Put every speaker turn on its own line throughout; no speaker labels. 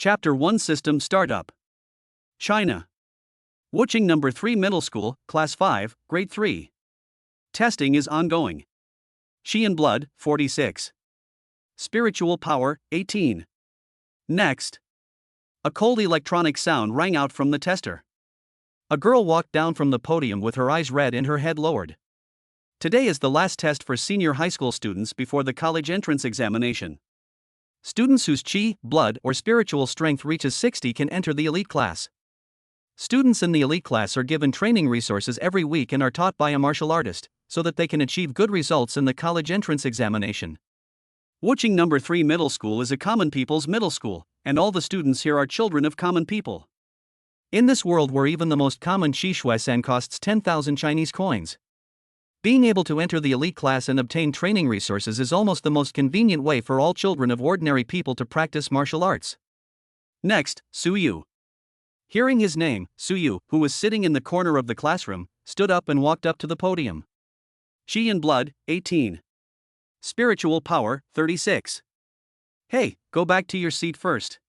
Chapter 1 System Startup. China. Wuching Number 3 Middle School, Class 5, Grade 3. Testing is ongoing. Qi and Blood, 46. Spiritual Power, 18. Next. A cold electronic sound rang out from the tester. A girl walked down from the podium with her eyes red and her head lowered. Today is the last test for senior high school students before the college entrance examination. Students whose Qi, blood, or spiritual strength reaches 60 can enter the elite class. Students in the elite class are given training resources every week and are taught by a martial artist, so that they can achieve good results in the college entrance examination. Wuching Number 3 Middle School is a common people's middle school, and all the students here are children of common people. In this world where even the most common Qi Shuai costs 10,000 Chinese coins, being able to enter the elite class and obtain training resources is almost the most convenient way for all children of ordinary people to practice martial arts. Next, Su Yu. Hearing his name, Su Yu, who was sitting in the corner of the classroom, stood up and walked up to the podium. Qi and Blood, 18. Spiritual Power, 36. Hey, go back to your seat first.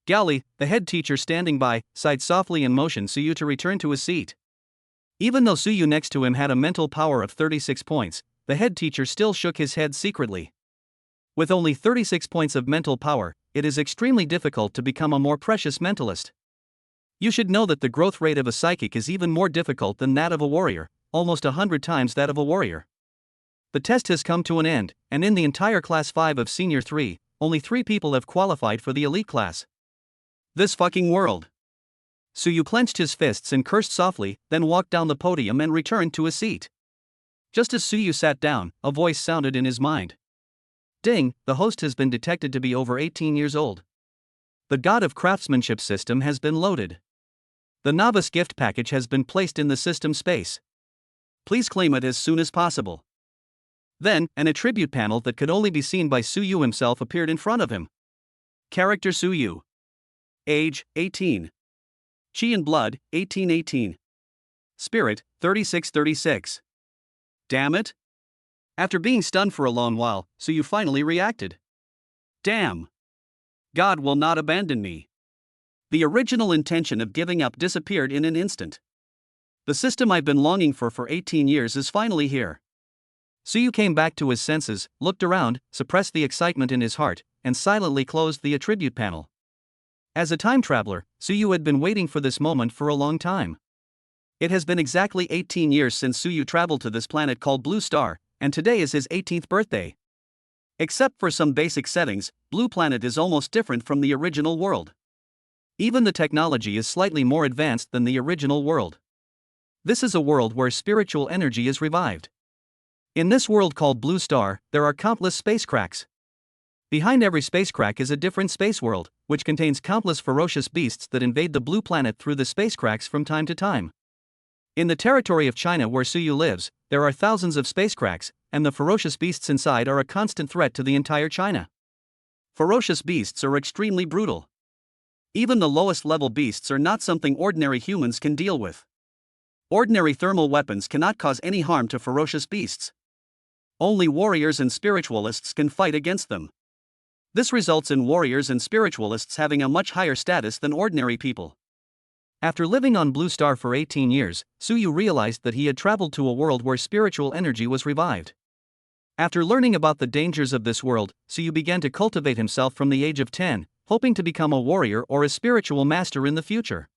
Gaoli, the head teacher standing by, sighed softly and motioned Su Yu to return to his seat. Even though Su Yu next to him had a mental power of 36 points, the head teacher still shook his head secretly. With only 36 points of mental power, it is extremely difficult to become a more precious mentalist. You should know that the growth rate of a psychic is even more difficult than that of a warrior, almost 100 times that of a warrior. The test has come to an end, and in the entire Class 5 of Senior 3, only 3 people have qualified for the elite class. This fucking world. Su Yu clenched his fists and cursed softly, then walked down the podium and returned to his seat. Just as Su Yu sat down, a voice sounded in his mind. Ding, the host has been detected to be over 18 years old. The God of Craftsmanship system has been loaded. The novice gift package has been placed in the system space. Please claim it as soon as possible. Then, an attribute panel that could only be seen by Su Yu himself appeared in front of him. Character Su Yu. Age, 18. Qi and Blood, 1818. Spirit, 3636. Damn it. After being stunned for a long while, Su Yu finally reacted. Damn. God will not abandon me. The original intention of giving up disappeared in an instant. The system I've been longing for 18 years is finally here. Su Yu came back to his senses, looked around, suppressed the excitement in his heart, and silently closed the attribute panel. As a time traveler, Su Yu had been waiting for this moment for a long time. It has been exactly 18 years since Su Yu traveled to this planet called Blue Star, and today is his 18th birthday. Except for some basic settings, Blue Planet is almost different from the original world. Even the technology is slightly more advanced than the original world. This is a world where spiritual energy is revived. In this world called Blue Star, there are countless space cracks. Behind every space crack is a different space world, which contains countless ferocious beasts that invade the blue planet through the space cracks from time to time. In the territory of China where Su Yu lives, there are thousands of space cracks, and the ferocious beasts inside are a constant threat to the entire China. Ferocious beasts are extremely brutal. Even the lowest level beasts are not something ordinary humans can deal with. Ordinary thermal weapons cannot cause any harm to ferocious beasts. Only warriors and spiritualists can fight against them. This results in warriors and spiritualists having a much higher status than ordinary people. After living on Blue Star for 18 years, Su Yu realized that he had traveled to a world where spiritual energy was revived. After learning about the dangers of this world, Su Yu began to cultivate himself from the age of 10, hoping to become a warrior or a spiritual master in the future.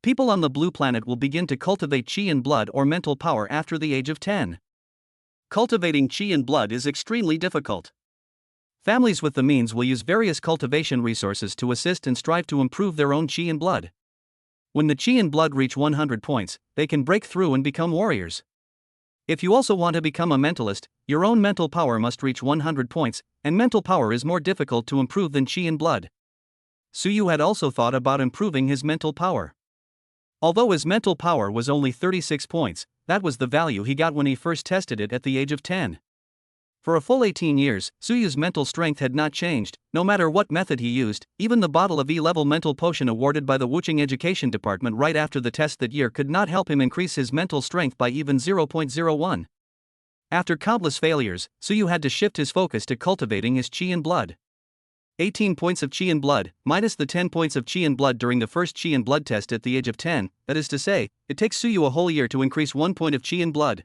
People on the blue planet will begin to cultivate Qi and Blood or mental power after the age of 10. Cultivating Qi and Blood is extremely difficult. Families with the means will use various cultivation resources to assist and strive to improve their own Qi and Blood. When the Qi and Blood reach 100 points, they can break through and become warriors. If you also want to become a mentalist, your own mental power must reach 100 points, and mental power is more difficult to improve than Qi and Blood. Su Yu had also thought about improving his mental power. Although his mental power was only 36 points, that was the value he got when he first tested it at the age of 10. For a full 18 years, Su Yu's mental strength had not changed, no matter what method he used. Even the bottle of E-level mental potion awarded by the Wuching Education Department right after the test that year could not help him increase his mental strength by even 0.01. After countless failures, Su Yu had to shift his focus to cultivating his Qi and Blood. 18 points of chi and blood, minus the 10 points of chi and blood during the first chi and blood test at the age of 10, that is to say, it takes Suyu a whole year to increase 1 point of chi and blood.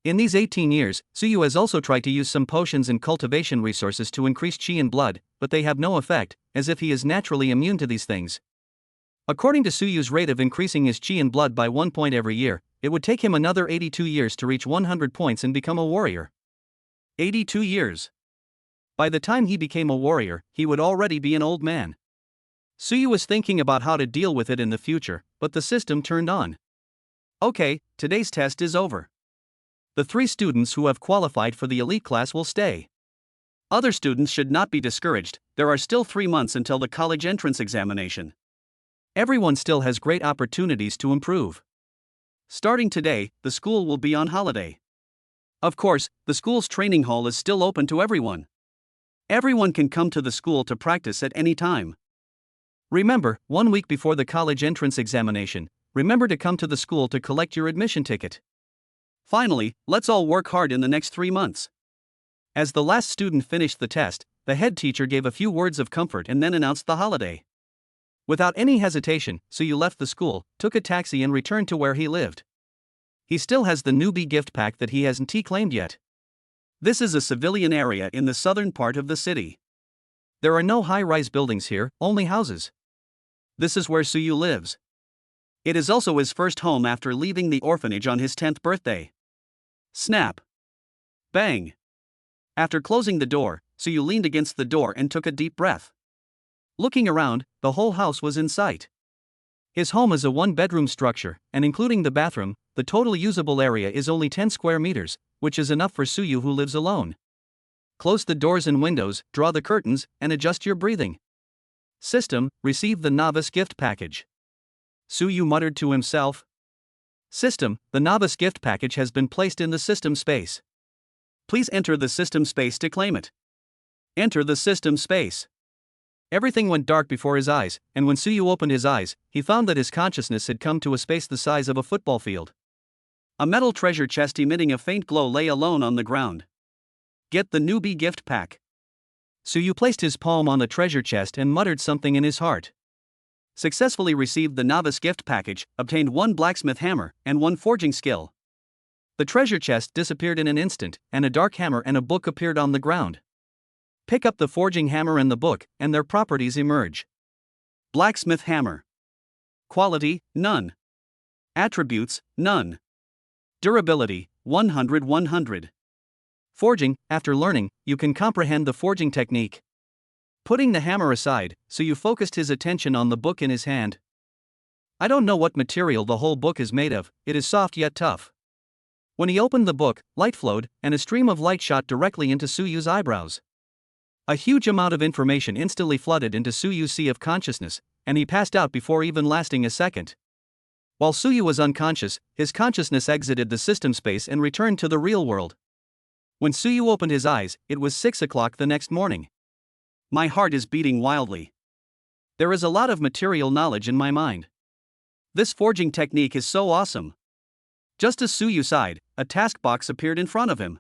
In these 18 years, Suyu has also tried to use some potions and cultivation resources to increase chi and blood, but they have no effect, as if he is naturally immune to these things. According to Suyu's rate of increasing his chi and blood by 1 point every year, it would take him another 82 years to reach 100 points and become a warrior. 82 years. By the time he became a warrior, he would already be an old man. Suyu was thinking about how to deal with it in the future, but the system turned on. Okay, today's test is over. The 3 students who have qualified for the elite class will stay. Other students should not be discouraged, there are still 3 months until the college entrance examination. Everyone still has great opportunities to improve. Starting today, the school will be on holiday. Of course, the school's training hall is still open to everyone. Everyone can come to the school to practice at any time. Remember, 1 week before the college entrance examination, remember to come to the school to collect your admission ticket. Finally, let's all work hard in the next 3 months. As the last student finished the test, the head teacher gave a few words of comfort and then announced the holiday. Without any hesitation, Suyu left the school, took a taxi and returned to where he lived. He still has the newbie gift pack that he hasn't claimed yet. This is a civilian area in the southern part of the city. There are no high-rise buildings here, only houses. This is where Suyu lives. It is also his first home after leaving the orphanage on his 10th birthday. Snap. Bang. After closing the door, Suyu leaned against the door and took a deep breath. Looking around, the whole house was in sight. His home is a 1-bedroom structure, and including the bathroom, the total usable area is only 10 square meters, which is enough for Suyu who lives alone. Close the doors and windows, draw the curtains, and adjust your breathing. System, receive the novice gift package. Suyu muttered to himself. System, the novice gift package has been placed in the system space. Please enter the system space to claim it. Enter the system space. Everything went dark before his eyes, and when Suyu opened his eyes, he found that his consciousness had come to a space the size of a football field. A metal treasure chest emitting a faint glow lay alone on the ground. Get the newbie gift pack. Suyu placed his palm on the treasure chest and muttered something in his heart. Successfully received the novice gift package, obtained 1 blacksmith hammer and 1 forging skill. The treasure chest disappeared in an instant, and a dark hammer and a book appeared on the ground. Pick up the forging hammer and the book, and their properties emerge. Blacksmith hammer. Quality, none. Attributes, none. Durability, 100/100. Forging, after learning, you can comprehend the forging technique. Putting the hammer aside, Suyu focused his attention on the book in his hand. I don't know what material the whole book is made of, it is soft yet tough. When he opened the book, light flowed, and a stream of light shot directly into Suyu's eyebrows. A huge amount of information instantly flooded into Suyu's sea of consciousness, and he passed out before even lasting a second. While Suyu was unconscious, his consciousness exited the system space and returned to the real world. When Suyu opened his eyes, it was 6 o'clock the next morning. My heart is beating wildly. There is a lot of material knowledge in my mind. This forging technique is so awesome. Just as Suyu sighed, a task box appeared in front of him.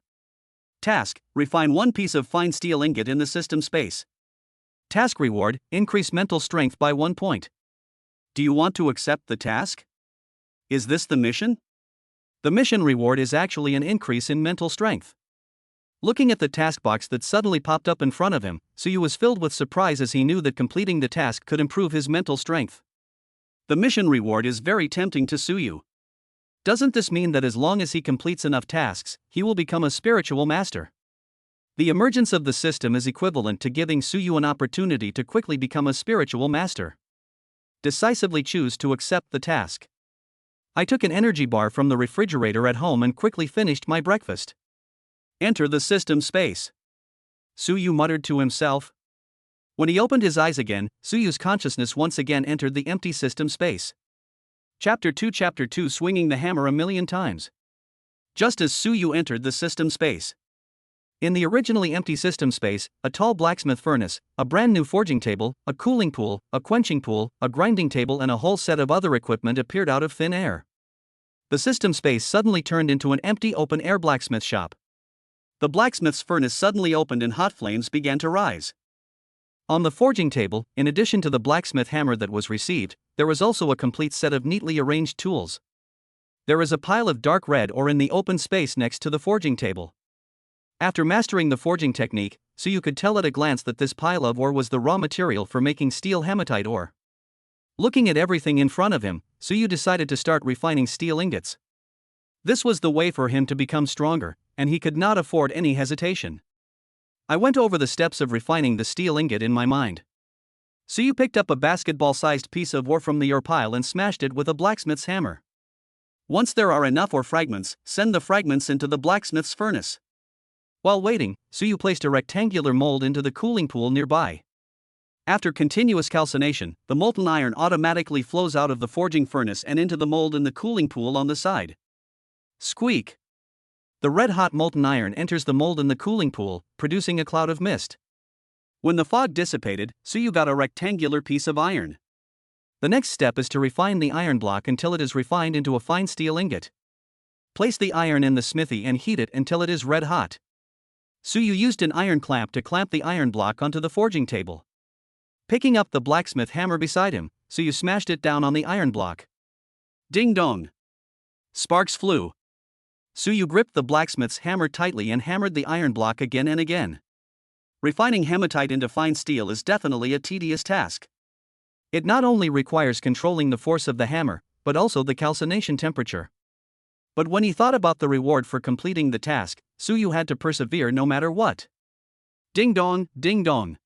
Task, refine 1 piece of fine steel ingot in the system space. Task reward, increase mental strength by 1 point. Do you want to accept the task? Is this the mission? The mission reward is actually an increase in mental strength. Looking at the task box that suddenly popped up in front of him, Suyu was filled with surprise as he knew that completing the task could improve his mental strength. The mission reward is very tempting to Suyu. Doesn't this mean that as long as he completes enough tasks, he will become a spiritual master? The emergence of the system is equivalent to giving Suyu an opportunity to quickly become a spiritual master. Decisively choose to accept the task. I took an energy bar from the refrigerator at home and quickly finished my breakfast. Enter the system space. Suyu muttered to himself. When he opened his eyes again, Suyu's consciousness once again entered the empty system space. Chapter 2 Swinging the hammer a million times. Just as Suyu entered the system space. In the originally empty system space, a tall blacksmith furnace, a brand new forging table, a cooling pool, a quenching pool, a grinding table and a whole set of other equipment appeared out of thin air. The system space suddenly turned into an empty open-air blacksmith shop. The blacksmith's furnace suddenly opened and hot flames began to rise. On the forging table, in addition to the blacksmith hammer that was received, there was also a complete set of neatly arranged tools. There is a pile of dark red ore in the open space next to the forging table. After mastering the forging technique, Suyu could tell at a glance that this pile of ore was the raw material for making steel hematite ore. Looking at everything in front of him, Suyu decided to start refining steel ingots. This was the way for him to become stronger, and he could not afford any hesitation. I went over the steps of refining the steel ingot in my mind. Suyu picked up a basketball-sized piece of ore from the ore pile and smashed it with a blacksmith's hammer. Once there are enough ore fragments, send the fragments into the blacksmith's furnace. While waiting, Suyu placed a rectangular mold into the cooling pool nearby. After continuous calcination, the molten iron automatically flows out of the forging furnace and into the mold in the cooling pool on the side. Squeak! The red-hot molten iron enters the mold in the cooling pool, producing a cloud of mist. When the fog dissipated, Suyu got a rectangular piece of iron. The next step is to refine the iron block until it is refined into a fine steel ingot. Place the iron in the smithy and heat it until it is red-hot. Suyu used an iron clamp to clamp the iron block onto the forging table. Picking up the blacksmith hammer beside him, Suyu smashed it down on the iron block. Ding dong! Sparks flew. Suyu gripped the blacksmith's hammer tightly and hammered the iron block again and again. Refining hematite into fine steel is definitely a tedious task. It not only requires controlling the force of the hammer, but also the calcination temperature. But when he thought about the reward for completing the task, Suyu had to persevere no matter what. Ding dong, ding dong.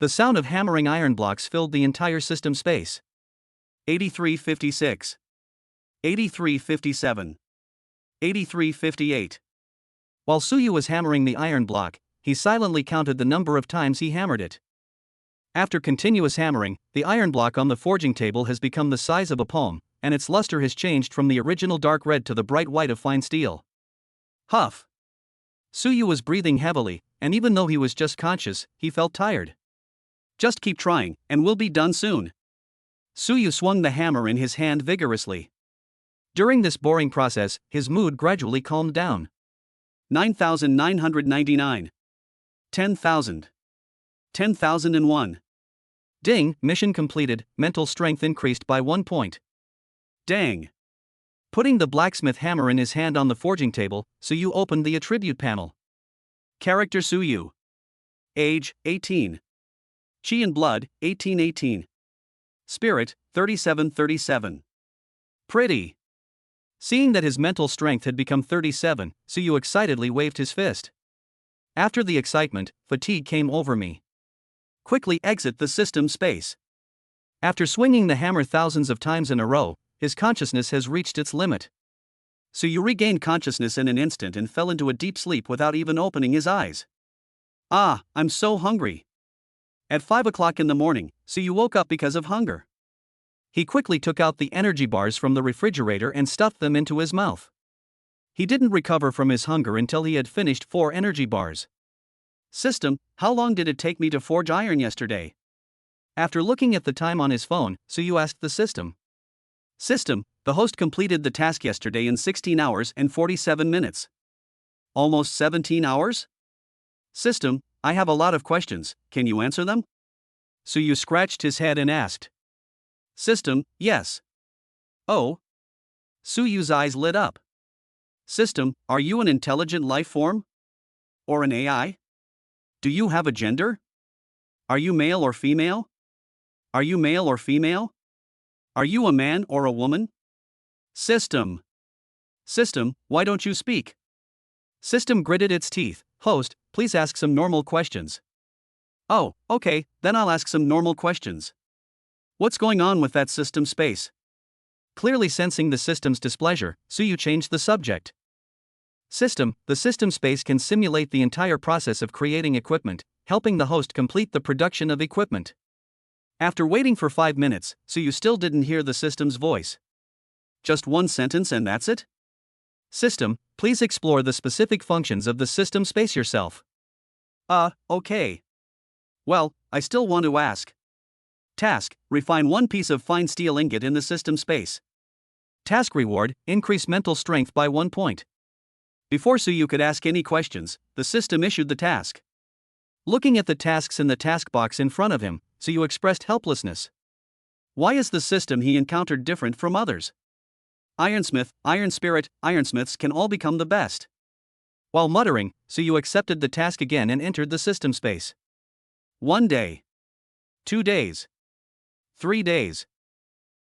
The sound of hammering iron blocks filled the entire system space. 8356. 8357. 8358. While Suyu was hammering the iron block, he silently counted the number of times he hammered it. After continuous hammering, the iron block on the forging table has become the size of a palm, and its luster has changed from the original dark red to the bright white of fine steel. Huff! Suyu was breathing heavily, and even though he was just conscious, he felt tired. Just keep trying, and we'll be done soon. Suyu swung the hammer in his hand vigorously. During this boring process, his mood gradually calmed down. 9,999. 10,000. 10,001. Ding, mission completed, mental strength increased by 1 point. Dang. Putting the blacksmith hammer in his hand on the forging table, Suyu opened the attribute panel. Character Suyu. Age, 18. Chi and blood, 1818. Spirit, 3737. Pretty. Seeing that his mental strength had become 37, Suyu excitedly waved his fist. After the excitement, fatigue came over me. Quickly exit the system space. After swinging the hammer thousands of times in a row, his consciousness has reached its limit. Suyu regained consciousness in an instant and fell into a deep sleep without even opening his eyes. Ah, I'm so hungry. At 5 o'clock in the morning, Suyu woke up because of hunger. He quickly took out the energy bars from the refrigerator and stuffed them into his mouth. He didn't recover from his hunger until he had finished 4 energy bars. System, how long did it take me to forge iron yesterday? After looking at the time on his phone, Suyu asked the system. System, the host completed the task yesterday in 16 hours and 47 minutes. Almost 17 hours? System, I have a lot of questions, can you answer them? Suyu scratched his head and asked. System, yes. Oh. Suyu's eyes lit up. System, are you an intelligent life form? Or an AI? Do you have a gender? Are you male or female? Are you male or female? Are you a man or a woman? System. System, why don't you speak? System gritted its teeth. Host, please ask some normal questions. Oh, okay, then I'll ask some normal questions. What's going on with that system space? Clearly sensing the system's displeasure, Suyu changed the subject. System, the system space can simulate the entire process of creating equipment, helping the host complete the production of equipment. After waiting for 5 minutes, Suyu still didn't hear the system's voice. Just one sentence and that's it? System, please explore the specific functions of the system space yourself. Okay. Well, I still want to ask. Task, refine 1 piece of fine steel ingot in the system space. Task reward, increase mental strength by 1 point. Before Suyu could ask any questions, the system issued the task. looking at the tasks in the task box in front of him, Suyu expressed helplessness. Why is the system he encountered different from others? Ironsmith, Iron Spirit, Ironsmiths can all become the best. While muttering, Suyu accepted the task again and entered the system space. 1 day. 2 days. 3 days.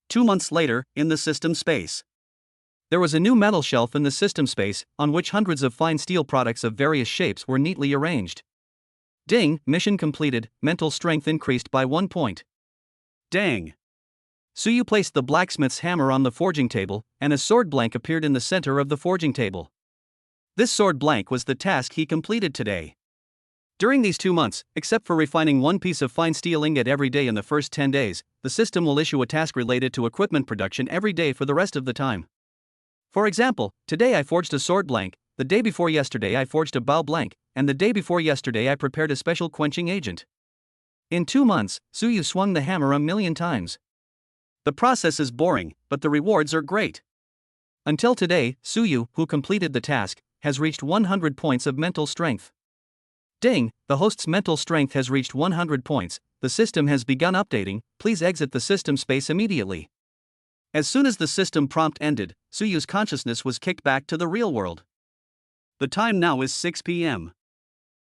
2 months later, in the system space. There was a new metal shelf in the system space, on which hundreds of fine steel products of various shapes were neatly arranged. Ding, mission completed, mental strength increased by 1 point. Dang. Suyu placed the blacksmith's hammer on the forging table, and a sword blank appeared in the center of the forging table. This sword blank was the task he completed today. During these 2 months, except for refining 1 piece of fine steel ingot every day in the first 10 days, the system will issue a task related to equipment production every day for the rest of the time. For example, today I forged a sword blank, the day before yesterday I forged a bow blank, and the day before yesterday I prepared a special quenching agent. In 2 months, Suyu swung the hammer 1,000,000 times. The process is boring, but the rewards are great. Until today, Suyu, who completed the task, has reached 100 points of mental strength. Ding, the host's mental strength has reached 100 points, the system has begun updating, please exit the system space immediately. As soon as the system prompt ended, Suyu's consciousness was kicked back to the real world. The time now is 6 p.m.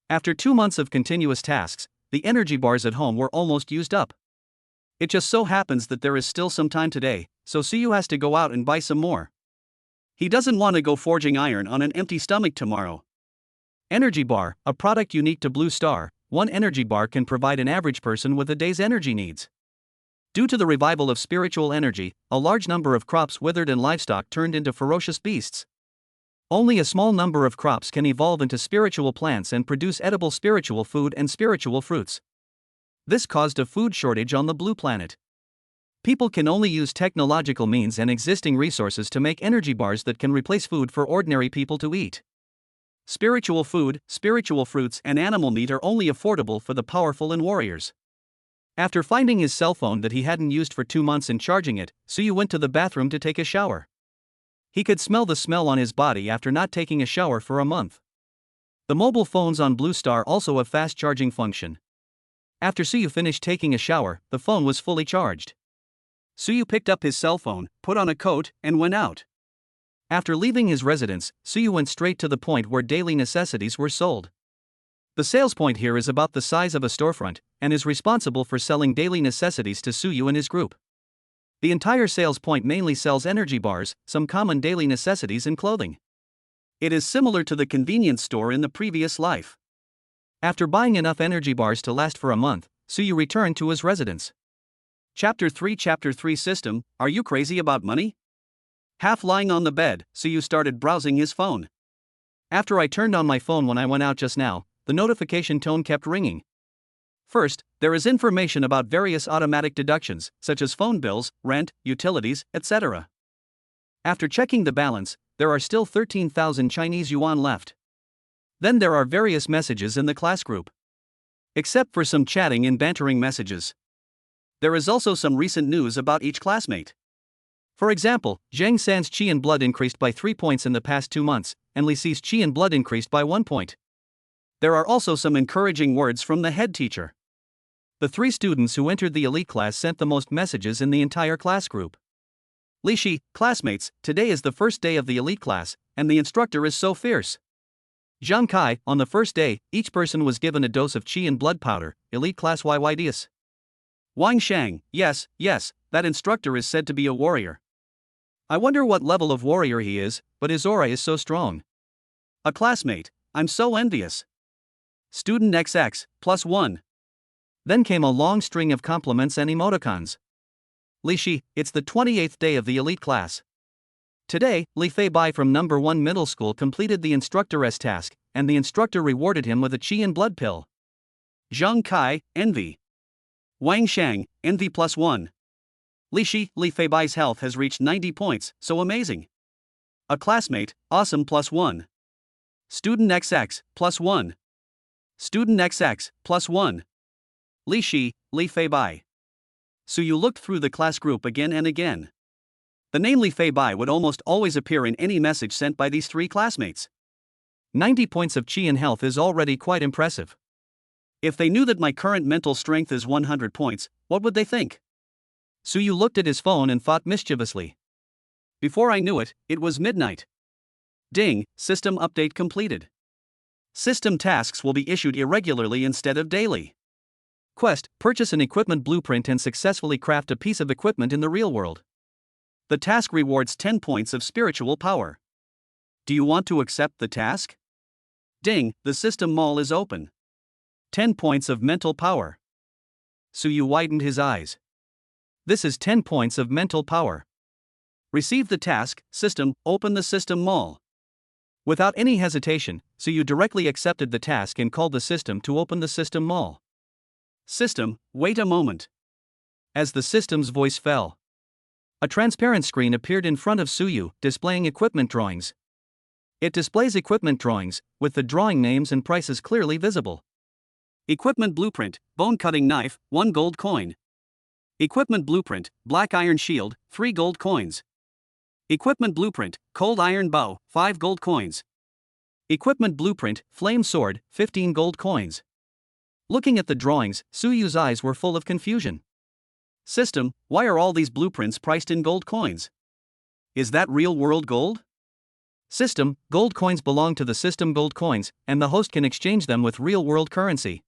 After 2 months of continuous tasks, the energy bars at home were almost used up. It just so happens that there is still some time today, so Suyu has to go out and buy some more. He doesn't want to go forging iron on an empty stomach tomorrow. Energy bar, a product unique to Blue Star, 1 energy bar can provide an average person with a day's energy needs. Due to the revival of spiritual energy, a large number of crops withered and livestock turned into ferocious beasts. Only a small number of crops can evolve into spiritual plants and produce edible spiritual food and spiritual fruits. This caused a food shortage on the blue planet. People can only use technological means and existing resources to make energy bars that can replace food for ordinary people to eat. Spiritual food, spiritual fruits, and animal meat are only affordable for the powerful and warriors. After finding his cell phone that he hadn't used for 2 months and charging it, Suyu went to the bathroom to take a shower. He could smell the smell on his body after not taking a shower for a month. The mobile phones on Blue Star also have fast charging function. After Suyu finished taking a shower, the phone was fully charged. Suyu picked up his cell phone, put on a coat, and went out. After leaving his residence, Suyu went straight to the point where daily necessities were sold. The sales point here is about the size of a storefront, and is responsible for selling daily necessities to Suyu and his group. The entire sales point mainly sells energy bars, some common daily necessities, and clothing. It is similar to the convenience store in the previous life. After buying enough energy bars to last for a month, Suyu returned to his residence. Chapter 3 System, Are you crazy about money? Half lying on the bed, Suyu started browsing his phone. After I turned on my phone when I went out just now, the notification tone kept ringing. First, there is information about various automatic deductions, such as phone bills, rent, utilities, etc. After checking the balance, there are still 13,000 Chinese yuan left. Then there are various messages in the class group. Except for some chatting and bantering messages. There is also some recent news about each classmate. For example, Zhang San's qi and blood increased by 3 points in the past 2 months, and Li Xi's qi and blood increased by 1 point. There are also some encouraging words from the head teacher. The 3 students who entered the elite class sent the most messages in the entire class group. Li Xi, classmates, today is the first day of the elite class, and the instructor is so fierce. Zhang Kai, on the first day, each person was given a dose of qi and blood powder, elite class YYDS. Wang Shang, yes, that instructor is said to be a warrior. I wonder what level of warrior he is, but his aura is so strong. A classmate, I'm so envious. Student XX, +1. Then came a long string of compliments and emoticons. Li Xi, it's the 28th day of the elite class. Today, Li Fei Bai from number 1 middle school completed the instructor's task, and the instructor rewarded him with a qi and blood pill. Zhang Kai, envy. Wang Shang, envy +1. Li Xi, Li Fei Bai's health has reached 90 points, so amazing. A classmate, awesome +1. Student XX, +1. Student XX, +1. Li Xi, Li Fei Bai. Suyu looked through the class group again and again. The name Li Fei Bai would almost always appear in any message sent by these 3 classmates. 90 points of qi and health is already quite impressive. If they knew that my current mental strength is 100 points, what would they think? Suyu looked at his phone and thought mischievously. Before I knew it, it was midnight. Ding, system update completed. System tasks will be issued irregularly instead of daily. Quest, purchase an equipment blueprint and successfully craft a piece of equipment in the real world. The task rewards 10 points of spiritual power. Do you want to accept the task? Ding, the system mall is open. 10 points of mental power. Suyu widened his eyes. This is 10 points of mental power. Receive the task, system, open the system mall. Without any hesitation, Suyu directly accepted the task and called the system to open the system mall. System, wait a moment. As the system's voice fell, a transparent screen appeared in front of Suyu, displaying equipment drawings. It displays equipment drawings, with the drawing names and prices clearly visible. Equipment blueprint, bone cutting knife, 1 gold coin. Equipment blueprint, black iron shield, 3 gold coins. Equipment blueprint, cold iron bow, 5 gold coins. Equipment blueprint, flame sword, 15 gold coins. Looking at the drawings, Suyu's eyes were full of confusion. System, why are all these blueprints priced in gold coins? Is that real-world gold? System, gold coins belong to the system gold coins, and the host can exchange them with real-world currency.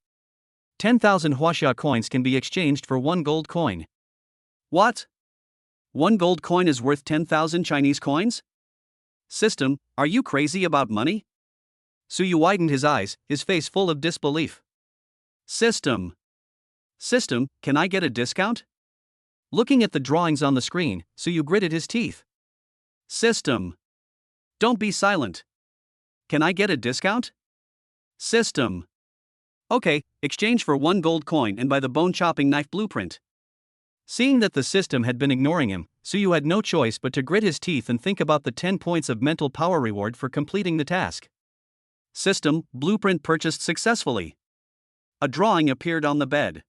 10,000 Huaxia coins can be exchanged for 1 gold coin. What? 1 gold coin is worth 10,000 Chinese coins? System, are you crazy about money? Suyu widened his eyes, his face full of disbelief. System, can I get a discount? Looking at the drawings on the screen, Suyu gritted his teeth. System, don't be silent. Can I get a discount? System. Okay, exchange for 1 gold coin and buy the bone chopping knife blueprint. Seeing that the system had been ignoring him, Suyu had no choice but to grit his teeth and think about the 10 points of mental power reward for completing the task. System, blueprint purchased successfully. A drawing appeared on the bed.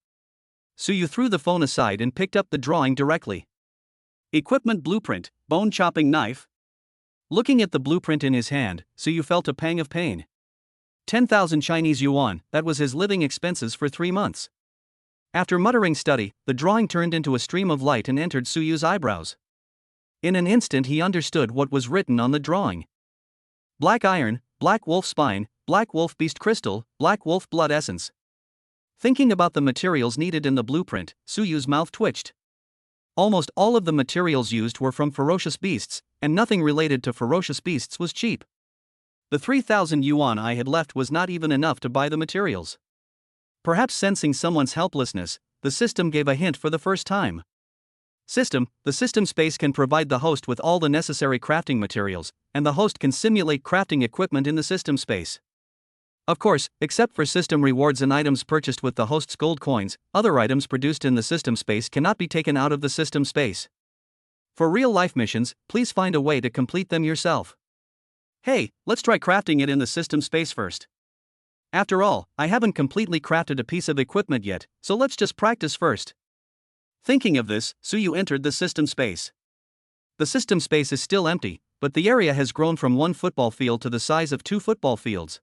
Suyu threw the phone aside and picked up the drawing directly. Equipment blueprint, bone chopping knife. Looking at the blueprint in his hand, Suyu felt a pang of pain. 10,000 Chinese yuan, that was his living expenses for 3 months. After muttering study, the drawing turned into a stream of light and entered Suyu's eyebrows. In an instant he understood what was written on the drawing. Black iron, black wolf spine, black wolf beast crystal, black wolf blood essence. Thinking about the materials needed in the blueprint, Suyu's mouth twitched. Almost all of the materials used were from ferocious beasts, and nothing related to ferocious beasts was cheap. The 3,000 yuan I had left was not even enough to buy the materials. Perhaps sensing someone's helplessness, the system gave a hint for the first time. System, the system space can provide the host with all the necessary crafting materials, and the host can simulate crafting equipment in the system space. Of course, except for system rewards and items purchased with the host's gold coins, other items produced in the system space cannot be taken out of the system space. For real-life missions, please find a way to complete them yourself. Hey, let's try crafting it in the system space first. After all, I haven't completely crafted a piece of equipment yet, so let's just practice first. Thinking of this, Suyu entered the system space. The system space is still empty, but the area has grown from 1 football field to the size of 2 football fields.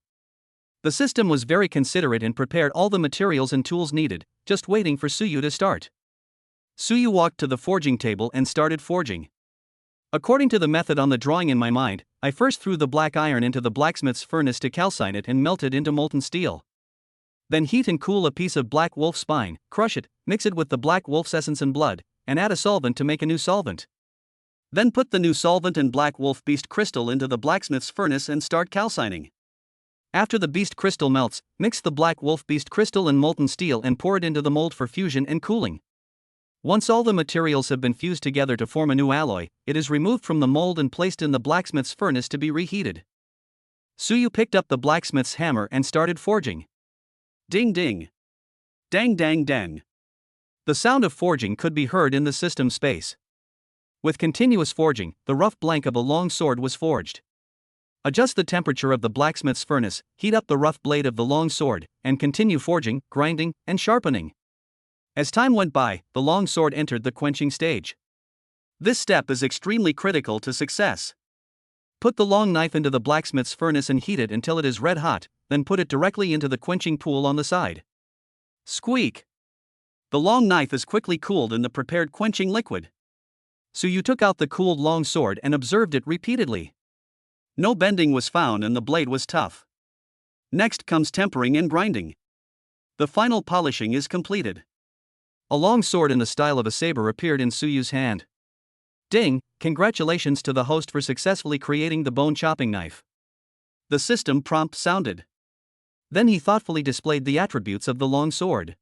The system was very considerate and prepared all the materials and tools needed, just waiting for Suyu to start. Suyu walked to the forging table and started forging. According to the method on the drawing in my mind, I first threw the black iron into the blacksmith's furnace to calcine it and melt it into molten steel. Then heat and cool a piece of black wolf spine, crush it, mix it with the black wolf's essence and blood, and add a solvent to make a new solvent. Then put the new solvent and black wolf beast crystal into the blacksmith's furnace and start calcining. After the beast crystal melts, mix the black wolf beast crystal and molten steel and pour it into the mold for fusion and cooling. Once all the materials have been fused together to form a new alloy, it is removed from the mold and placed in the blacksmith's furnace to be reheated. Suyu picked up the blacksmith's hammer and started forging. Ding ding. Dang dang dang. The sound of forging could be heard in the system space. With continuous forging, the rough blank of a long sword was forged. Adjust the temperature of the blacksmith's furnace, heat up the rough blade of the long sword, and continue forging, grinding, and sharpening. As time went by, the long sword entered the quenching stage. This step is extremely critical to success. Put the long knife into the blacksmith's furnace and heat it until it is red hot, then put it directly into the quenching pool on the side. Squeak! The long knife is quickly cooled in the prepared quenching liquid. Suyu took out the cooled long sword and observed it repeatedly. No bending was found and the blade was tough. Next comes tempering and grinding. The final polishing is completed. A long sword in the style of a saber appeared in Suyu's hand. Ding! Congratulations to the host for successfully creating the bone chopping knife. The system prompt sounded. Then he thoughtfully displayed the attributes of the long sword.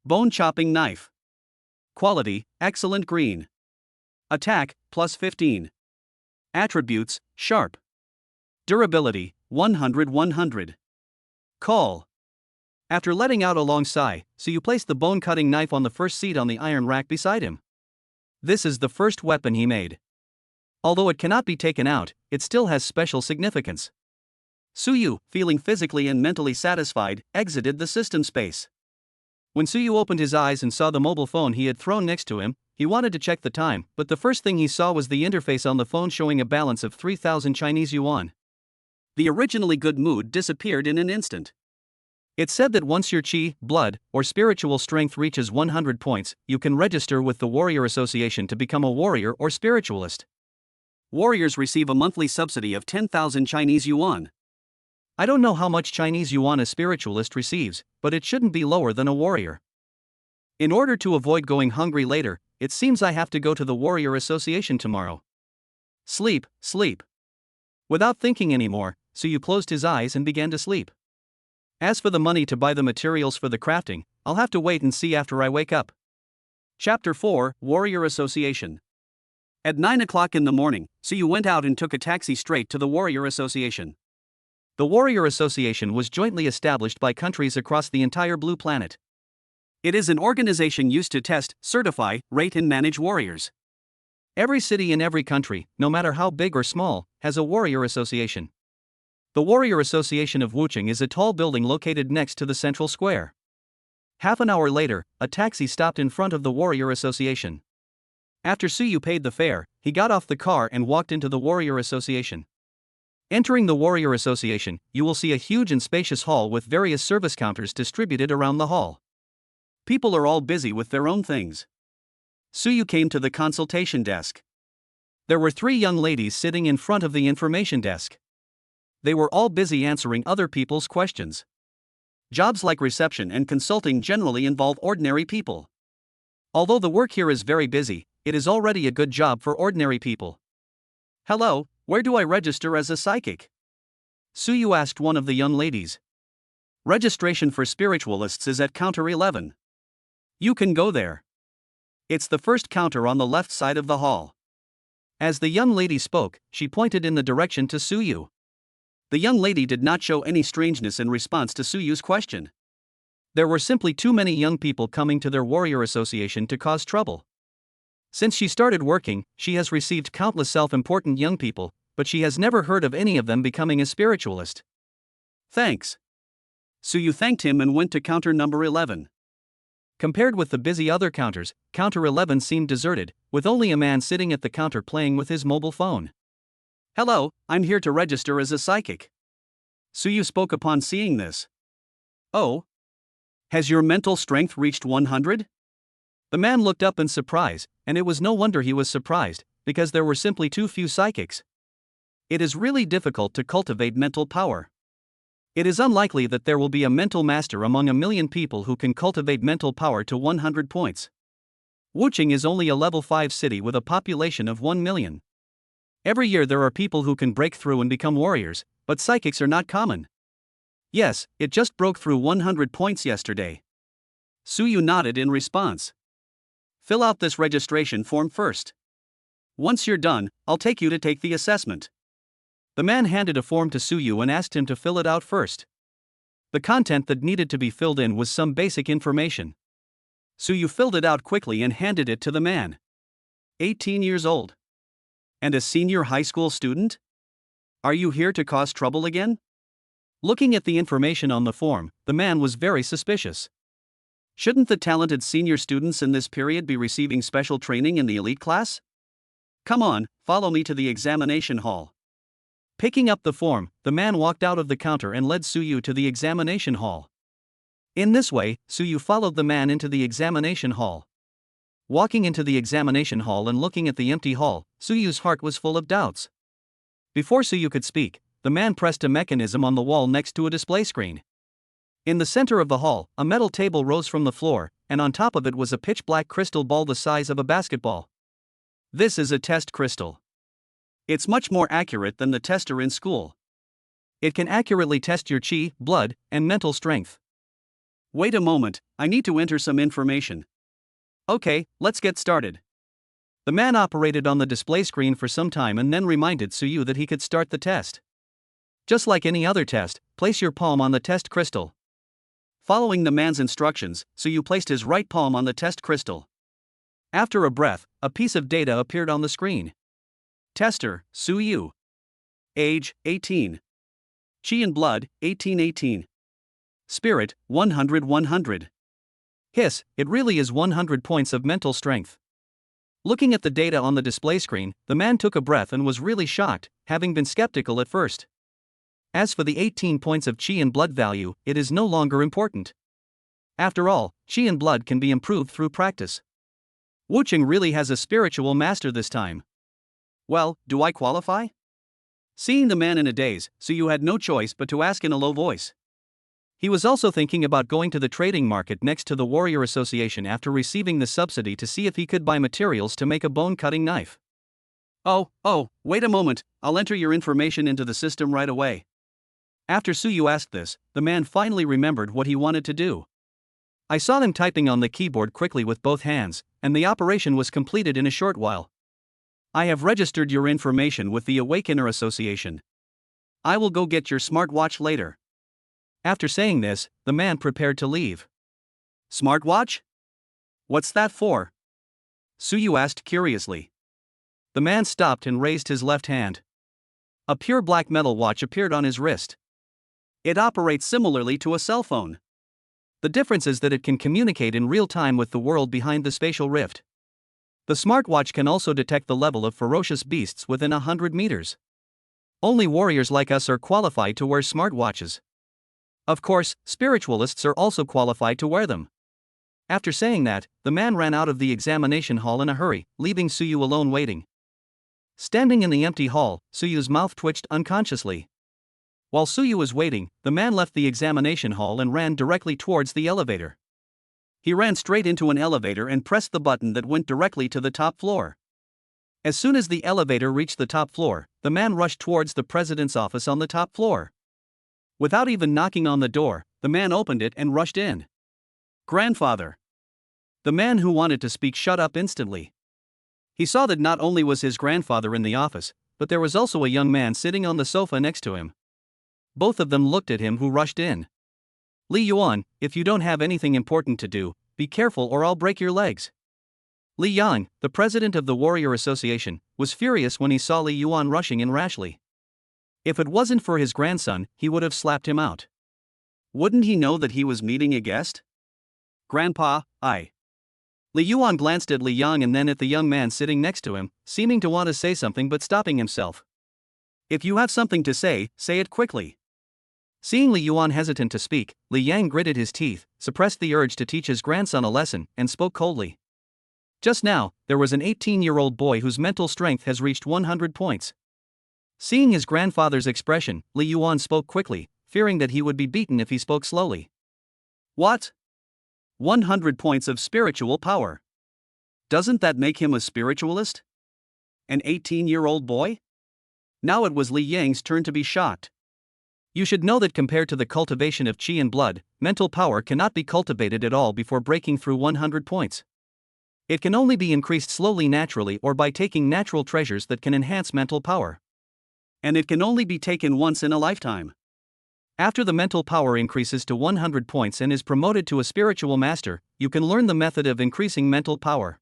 Bone chopping knife. Quality, excellent green. Attack, plus 15. Attributes, sharp. Durability, 100/100. Call. After letting out a long sigh, Suyu placed the bone-cutting knife on the first seat on the iron rack beside him. This is the first weapon he made. Although it cannot be taken out, it still has special significance. Suyu, feeling physically and mentally satisfied, exited the system space. When Suyu opened his eyes and saw the mobile phone he had thrown next to him, he wanted to check the time, but the first thing he saw was the interface on the phone showing a balance of 3,000 Chinese yuan. The originally good mood disappeared in an instant. It said that once your chi, blood, or spiritual strength reaches 100 points, you can register with the Warrior Association to become a warrior or spiritualist. Warriors receive a monthly subsidy of 10,000 Chinese yuan. I don't know how much Chinese yuan a spiritualist receives, but it shouldn't be lower than a warrior. In order to avoid going hungry later, it seems I have to go to the Warrior Association tomorrow. Sleep, sleep. Without thinking anymore, Suyu closed his eyes and began to sleep. As for the money to buy the materials for the crafting, I'll have to wait and see after I wake up. Chapter 4, Warrior Association. At 9 o'clock in the morning, Suyu went out and took a taxi straight to the Warrior Association. The Warrior Association was jointly established by countries across the entire blue planet. It is an organization used to test, certify, rate and manage warriors. Every city in every country, no matter how big or small, has a Warrior Association. The Warrior Association of Wuchang is a tall building located next to the central square. Half an hour later, a taxi stopped in front of the Warrior Association. After Suyu paid the fare, he got off the car and walked into the Warrior Association. Entering the Warrior Association, you will see a huge and spacious hall with various service counters distributed around the hall. People are all busy with their own things. Suyu came to the consultation desk. There were 3 young ladies sitting in front of the information desk. They were all busy answering other people's questions. Jobs like reception and consulting generally involve ordinary people. Although the work here is very busy, it is already a good job for ordinary people. Hello, where do I register as a psychic? Suyu asked one of the young ladies. Registration for spiritualists is at counter 11. You can go there. It's the first counter on the left side of the hall. As the young lady spoke, she pointed in the direction to Suyu. The young lady did not show any strangeness in response to Suyu's question. There were simply too many young people coming to their warrior association to cause trouble. Since she started working, she has received countless self-important young people, but she has never heard of any of them becoming a spiritualist. Thanks. Suyu thanked him and went to counter number 11. Compared with the busy other counters, counter 11 seemed deserted, with only a man sitting at the counter playing with his mobile phone. Hello, I'm here to register as a psychic. Suyu spoke upon seeing this. Oh? Has your mental strength reached 100? The man looked up in surprise, and it was no wonder he was surprised, because there were simply too few psychics. It is really difficult to cultivate mental power. It is unlikely that there will be a mental master among 1 million people who can cultivate mental power to 100 points. Wuchang is only a level 5 city with a population of 1 million. Every year there are people who can break through and become warriors, but psychics are not common. Yes, it just broke through 100 points yesterday. Suyu nodded in response. Fill out this registration form first. Once you're done, I'll take you to take the assessment. The man handed a form to Suyu and asked him to fill it out first. The content that needed to be filled in was some basic information. Suyu filled it out quickly and handed it to the man. 18 years old. And a senior high school student? Are you here to cause trouble again? Looking at the information on the form, the man was very suspicious. Shouldn't the talented senior students in this period be receiving special training in the elite class? Come on, follow me to the examination hall. Picking up the form, the man walked out of the counter and led Suyu to the examination hall. In this way, Suyu followed the man into the examination hall. Walking into the examination hall and looking at the empty hall, Suyu's heart was full of doubts. Before Suyu could speak, the man pressed a mechanism on the wall next to a display screen. In the center of the hall, a metal table rose from the floor, and on top of it was a pitch-black crystal ball the size of a basketball. This is a test crystal. It's much more accurate than the tester in school. It can accurately test your chi, blood, and mental strength. Wait a moment, I need to enter some information. Okay, let's get started. The man operated on the display screen for some time and then reminded Suyu that he could start the test. Just like any other test, place your palm on the test crystal. Following the man's instructions, Suyu placed his right palm on the test crystal. After a breath, a piece of data appeared on the screen. Tester, Suyu. Age, 18. Chi and blood, 1818. Spirit, 100. Hiss, it really is 100 points of mental strength. Looking at the data on the display screen, the man took a breath and was really shocked, having been skeptical at first. As for the 18 points of chi and blood value, it is no longer important. After all, chi and blood can be improved through practice. Wuching really has a spiritual master this time. Well, do I qualify? Seeing the man in a daze, Suyu had no choice but to ask in a low voice. He was also thinking about going to the trading market next to the Warrior Association after receiving the subsidy to see if he could buy materials to make a bone-cutting knife. Oh, wait a moment, I'll enter your information into the system right away. After Suyu asked this, the man finally remembered what he wanted to do. I saw him typing on the keyboard quickly with both hands, and the operation was completed in a short while. I have registered your information with the Awakener Association. I will go get your smartwatch later. After saying this, the man prepared to leave. Smartwatch? What's that for? Suyu asked curiously. The man stopped and raised his left hand. A pure black metal watch appeared on his wrist. It operates similarly to a cell phone. The difference is that it can communicate in real time with the world behind the spatial rift. The smartwatch can also detect the level of ferocious beasts within 100 meters. Only warriors like us are qualified to wear smartwatches. Of course, spiritualists are also qualified to wear them. After saying that, the man ran out of the examination hall in a hurry, leaving Suyu alone waiting. Standing in the empty hall, Suyu's mouth twitched unconsciously. While Suyu was waiting, the man left the examination hall and ran directly towards the elevator. He ran straight into an elevator and pressed the button that went directly to the top floor. As soon as the elevator reached the top floor, the man rushed towards the president's office on the top floor. Without even knocking on the door, the man opened it and rushed in. Grandfather. The man who wanted to speak shut up instantly. He saw that not only was his grandfather in the office, but there was also a young man sitting on the sofa next to him. Both of them looked at him who rushed in. Li Yuan, if you don't have anything important to do, be careful or I'll break your legs. Li Yang, the president of the Warrior Association, was furious when he saw Li Yuan rushing in rashly. If it wasn't for his grandson, he would have slapped him out. Wouldn't he know that he was meeting a guest? Grandpa, I. Li Yuan glanced at Li Yang and then at the young man sitting next to him, seeming to want to say something but stopping himself. If you have something to say it quickly. Seeing Li Yuan hesitant to speak, Li Yang gritted his teeth, suppressed the urge to teach his grandson a lesson, and spoke coldly. Just now, there was an 18-year-old boy whose mental strength has reached 100 points. Seeing his grandfather's expression, Li Yuan spoke quickly, fearing that he would be beaten if he spoke slowly. What? 100 points of spiritual power. Doesn't that make him a spiritualist? An 18-year-old boy? Now it was Li Yang's turn to be shocked. You should know that compared to the cultivation of qi and blood, mental power cannot be cultivated at all before breaking through 100 points. It can only be increased slowly naturally or by taking natural treasures that can enhance mental power. And it can only be taken once in a lifetime. After the mental power increases to 100 points and is promoted to a spiritual master, you can learn the method of increasing mental power.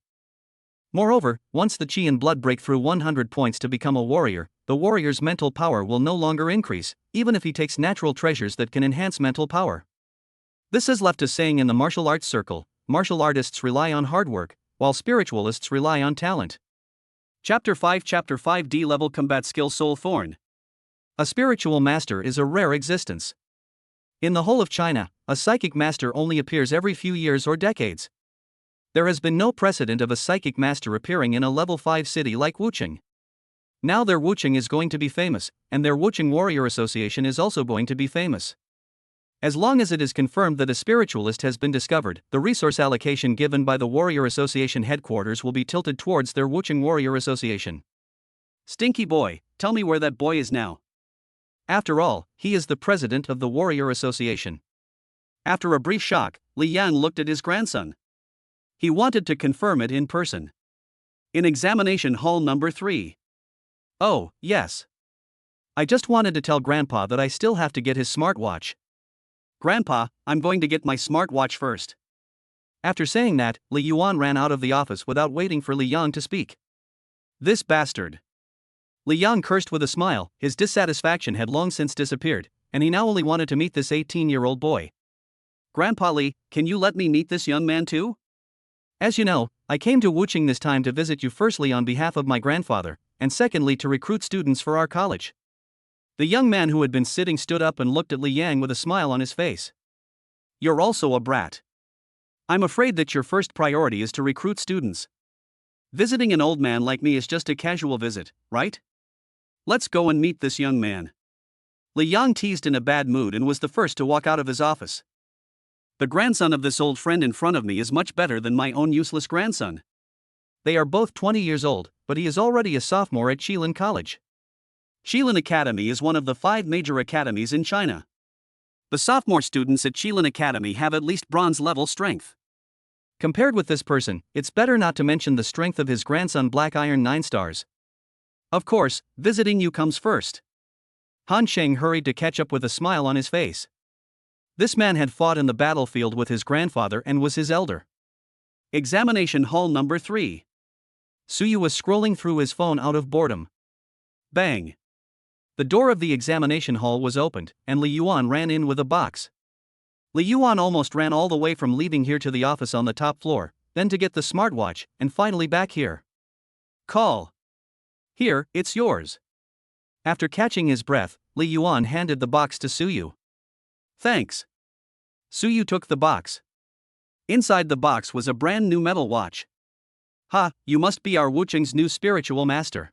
Moreover, once the qi and blood break through 100 points to become a warrior, the warrior's mental power will no longer increase, even if he takes natural treasures that can enhance mental power. This is left as saying in the martial arts circle: martial artists rely on hard work, while spiritualists rely on talent. Chapter 5 D-Level Combat Skill Soul Thorn. A spiritual master is a rare existence. In the whole of China, a psychic master only appears every few years or decades. There has been no precedent of a psychic master appearing in a level 5 city like Wuchang. Now their Wuchang is going to be famous, and their Wuchang Warrior Association is also going to be famous. As long as it is confirmed that a spiritualist has been discovered, the resource allocation given by the Warrior Association headquarters will be tilted towards their Wuchang Warrior Association. Stinky boy, tell me where that boy is now. After all, he is the president of the Warrior Association. After a brief shock, Li Yang looked at his grandson. He wanted to confirm it in person. In examination hall number 3. Oh, yes. I just wanted to tell Grandpa that I still have to get his smartwatch. Grandpa, I'm going to get my smartwatch first. After saying that, Li Yuan ran out of the office without waiting for Li Yang to speak. This bastard. Li Yang cursed with a smile. His dissatisfaction had long since disappeared, and he now only wanted to meet this 18-year-old boy. Grandpa Li, can you let me meet this young man too? As you know, I came to Wuchang this time to visit you firstly on behalf of my grandfather, and secondly to recruit students for our college. The young man who had been sitting stood up and looked at Li Yang with a smile on his face. You're also a brat. I'm afraid that your first priority is to recruit students. Visiting an old man like me is just a casual visit, right? Let's go and meet this young man. Li Yang teased in a bad mood and was the first to walk out of his office. The grandson of this old friend in front of me is much better than my own useless grandson. They are both 20 years old, but he is already a sophomore at Shilin College. Shilin Academy is one of the 5 major academies in China. The sophomore students at Shilin Academy have at least bronze level strength. Compared with this person, it's better not to mention the strength of his grandson Black Iron 9 stars. Of course, visiting you comes first. Han Sheng hurried to catch up with a smile on his face. This man had fought in the battlefield with his grandfather and was his elder. Examination hall number 3. Suyu was scrolling through his phone out of boredom. Bang! The door of the examination hall was opened, and Li Yuan ran in with a box. Li Yuan almost ran all the way from leaving here to the office on the top floor, then to get the smartwatch, and finally back here. Call. Here, it's yours. After catching his breath, Li Yuan handed the box to Suyu. Thanks. Suyu took the box. Inside the box was a brand new metal watch. Ha, you must be our Wuchang's new spiritual master.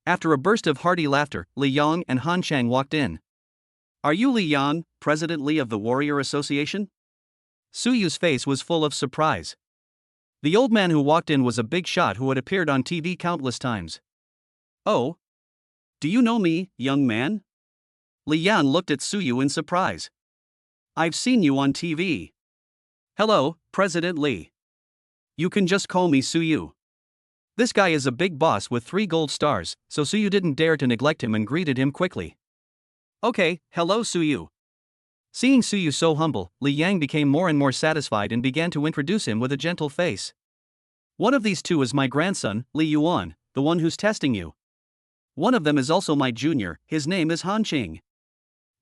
After a burst of hearty laughter, Li Yang and Han Shang walked in. Are you Li Yang, President Li of the Warrior Association? Suyu's face was full of surprise. The old man who walked in was a big shot who had appeared on TV countless times. Oh? Do you know me, young man? Li Yan looked at Suyu in surprise. I've seen you on TV. Hello, President Li. You can just call me Suyu. This guy is a big boss with 3 gold stars, so Suyu didn't dare to neglect him and greeted him quickly. Okay, hello Suyu. Seeing Suyu so humble, Li Yang became more and more satisfied and began to introduce him with a gentle face. One of these 2 is my grandson, Li Yuan, the one who's testing you. One of them is also my junior, his name is Han Qing.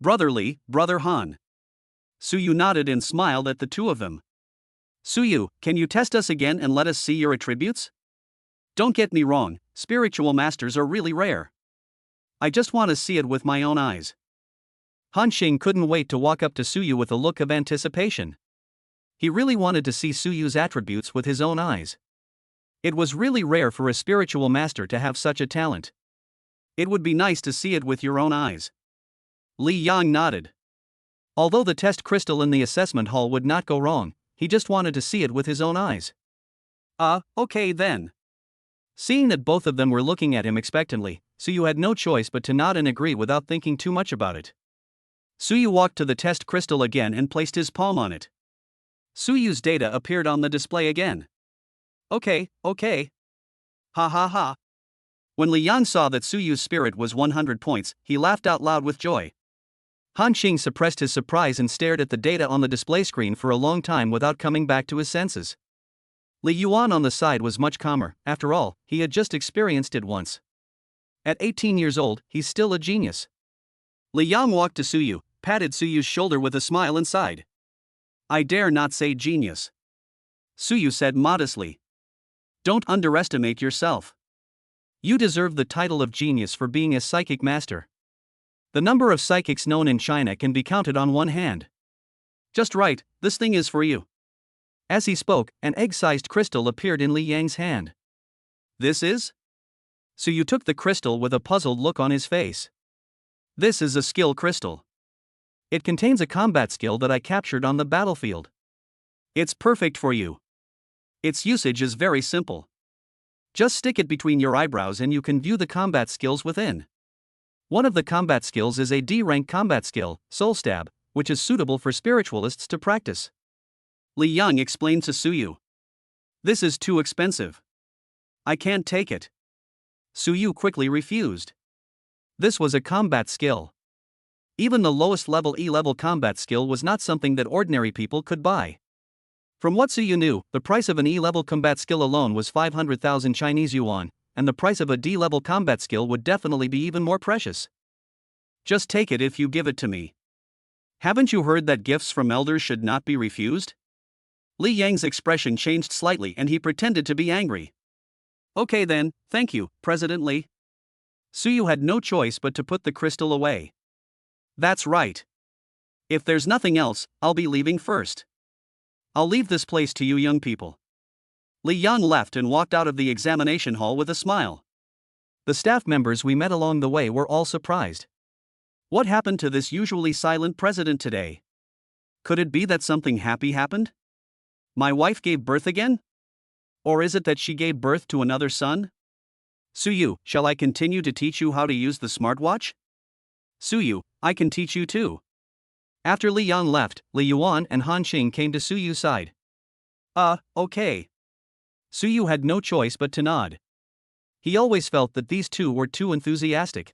Brother Li, brother Han. Suyu nodded and smiled at the 2 of them. Suyu, can you test us again and let us see your attributes? Don't get me wrong, spiritual masters are really rare. I just want to see it with my own eyes. Han Xing couldn't wait to walk up to Suyu with a look of anticipation. He really wanted to see Suyu's attributes with his own eyes. It was really rare for a spiritual master to have such a talent. It would be nice to see it with your own eyes. Li Yang nodded. Although the test crystal in the assessment hall would not go wrong, he just wanted to see it with his own eyes. Okay then. Seeing that both of them were looking at him expectantly, Suyu had no choice but to nod and agree without thinking too much about it. Suyu walked to the test crystal again and placed his palm on it. Suyu's data appeared on the display again. Okay. Ha ha ha. When Li Yan saw that Suyu's spirit was 100 points, he laughed out loud with joy. Han Xing suppressed his surprise and stared at the data on the display screen for a long time without coming back to his senses. Li Yuan on the side was much calmer. After all, he had just experienced it once. At 18 years old, he's still a genius. Li Yang walked to Suyu, patted Suyu's shoulder with a smile and sighed. I dare not say genius. Suyu said modestly. Don't underestimate yourself. You deserve the title of genius for being a psychic master. The number of psychics known in China can be counted on one hand. Just right, this thing is for you. As he spoke, an egg-sized crystal appeared in Li Yang's hand. This is? Su Yu took the crystal with a puzzled look on his face. This is a skill crystal. It contains a combat skill that I captured on the battlefield. It's perfect for you. Its usage is very simple. Just stick it between your eyebrows and you can view the combat skills within. One of the combat skills is a D-rank combat skill, Soul Stab, which is suitable for spiritualists to practice. Li Yang explained to Su Yu. This is too expensive. I can't take it. Su Yu quickly refused. This was a combat skill. Even the lowest level E-level combat skill was not something that ordinary people could buy. From what Su Yu knew, the price of an E-level combat skill alone was 500,000 Chinese yuan, and the price of a D-level combat skill would definitely be even more precious. Just take it if you give it to me. Haven't you heard that gifts from elders should not be refused? Li Yang's expression changed slightly and he pretended to be angry. Okay then, thank you, President Li. Su Yu had no choice but to put the crystal away. That's right. If there's nothing else, I'll be leaving first. I'll leave this place to you young people. Li Yang left and walked out of the examination hall with a smile. The staff members we met along the way were all surprised. What happened to this usually silent president today? Could it be that something happy happened? My wife gave birth again? Or is it that she gave birth to another son? Su Yu, shall I continue to teach you how to use the smartwatch? Su Yu, I can teach you too. After Li Yang left, Li Yuan and Han Qing came to Su Yu's side. Okay. Su Yu had no choice but to nod. He always felt that these two were too enthusiastic.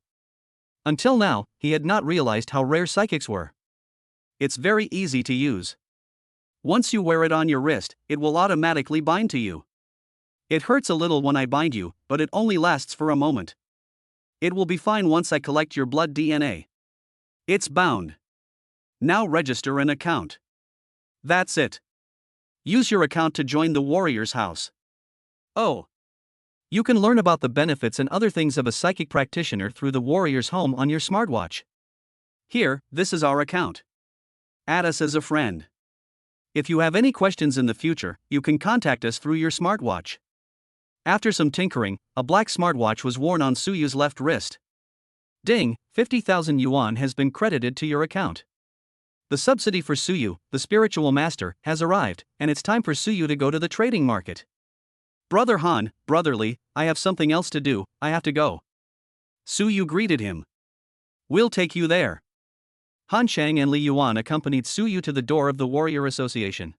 Until now, he had not realized how rare psychics were. It's very easy to use. Once you wear it on your wrist, it will automatically bind to you. It hurts a little when I bind you, but it only lasts for a moment. It will be fine once I collect your blood DNA. It's bound. Now register an account. That's it. Use your account to join the warrior's house. Oh. You can learn about the benefits and other things of a psychic practitioner through the warrior's home on your smartwatch. Here, this is our account. Add us as a friend. If you have any questions in the future, you can contact us through your smartwatch. After some tinkering, a black smartwatch was worn on Su Yu's left wrist. Ding, 50,000 yuan has been credited to your account. The subsidy for Su Yu, the spiritual master, has arrived, and it's time for Su Yu to go to the trading market. Brother Han, Brother Li, I have something else to do, I have to go. Su Yu greeted him. We'll take you there. Han Chang and Li Yuan accompanied Su Yu to the door of the Warrior Association.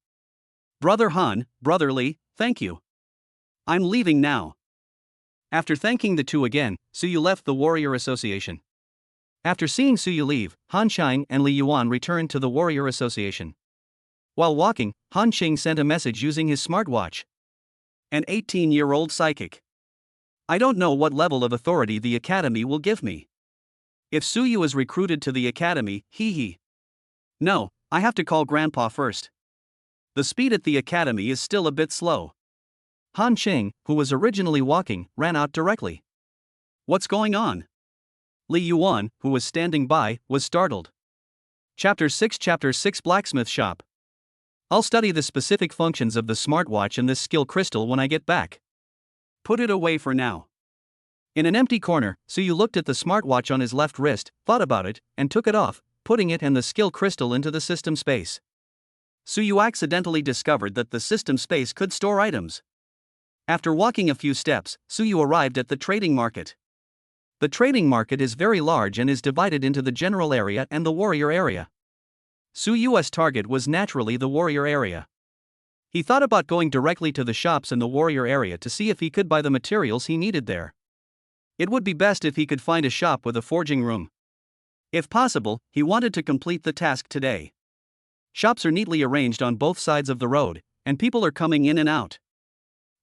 Brother Han, Brother Li, thank you. I'm leaving now. After thanking the two again, Su Yu left the Warrior Association. After seeing Su Yu leave, Han Chang and Li Yuan returned to the Warrior Association. While walking, Han Qing sent a message using his smartwatch. An 18-year-old psychic. I don't know what level of authority the academy will give me. If Su Yu is recruited to the academy, hee. No, I have to call Grandpa first. The speed at the academy is still a bit slow. Han Qing, who was originally walking, ran out directly. What's going on? Li Yuan, who was standing by, was startled. Chapter 6 Blacksmith Shop. I'll study the specific functions of the smartwatch and this skill crystal when I get back. Put it away for now. In an empty corner, Su Yu looked at the smartwatch on his left wrist, thought about it, and took it off, putting it and the skill crystal into the system space. Su Yu accidentally discovered that the system space could store items. After walking a few steps, Su Yu arrived at the trading market. The trading market is very large and is divided into the general area and the warrior area. Su Yu's target was naturally the warrior area. He thought about going directly to the shops in the warrior area to see if he could buy the materials he needed there. It would be best if he could find a shop with a forging room. If possible, he wanted to complete the task today. Shops are neatly arranged on both sides of the road, and people are coming in and out.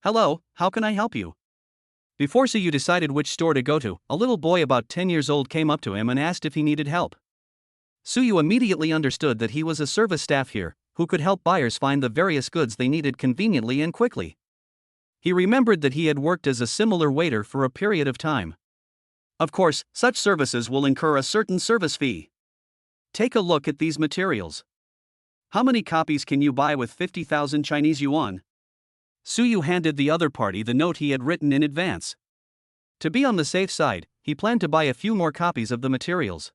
Hello, how can I help you? Before Su Yu decided which store to go to, a little boy about 10 years old came up to him and asked if he needed help. Su Yu immediately understood that he was a service staff here, who could help buyers find the various goods they needed conveniently and quickly. He remembered that he had worked as a similar waiter for a period of time. Of course, such services will incur a certain service fee. Take a look at these materials. How many copies can you buy with 50,000 Chinese yuan? Suyu handed the other party the note he had written in advance. To be on the safe side, he planned to buy a few more copies of the materials.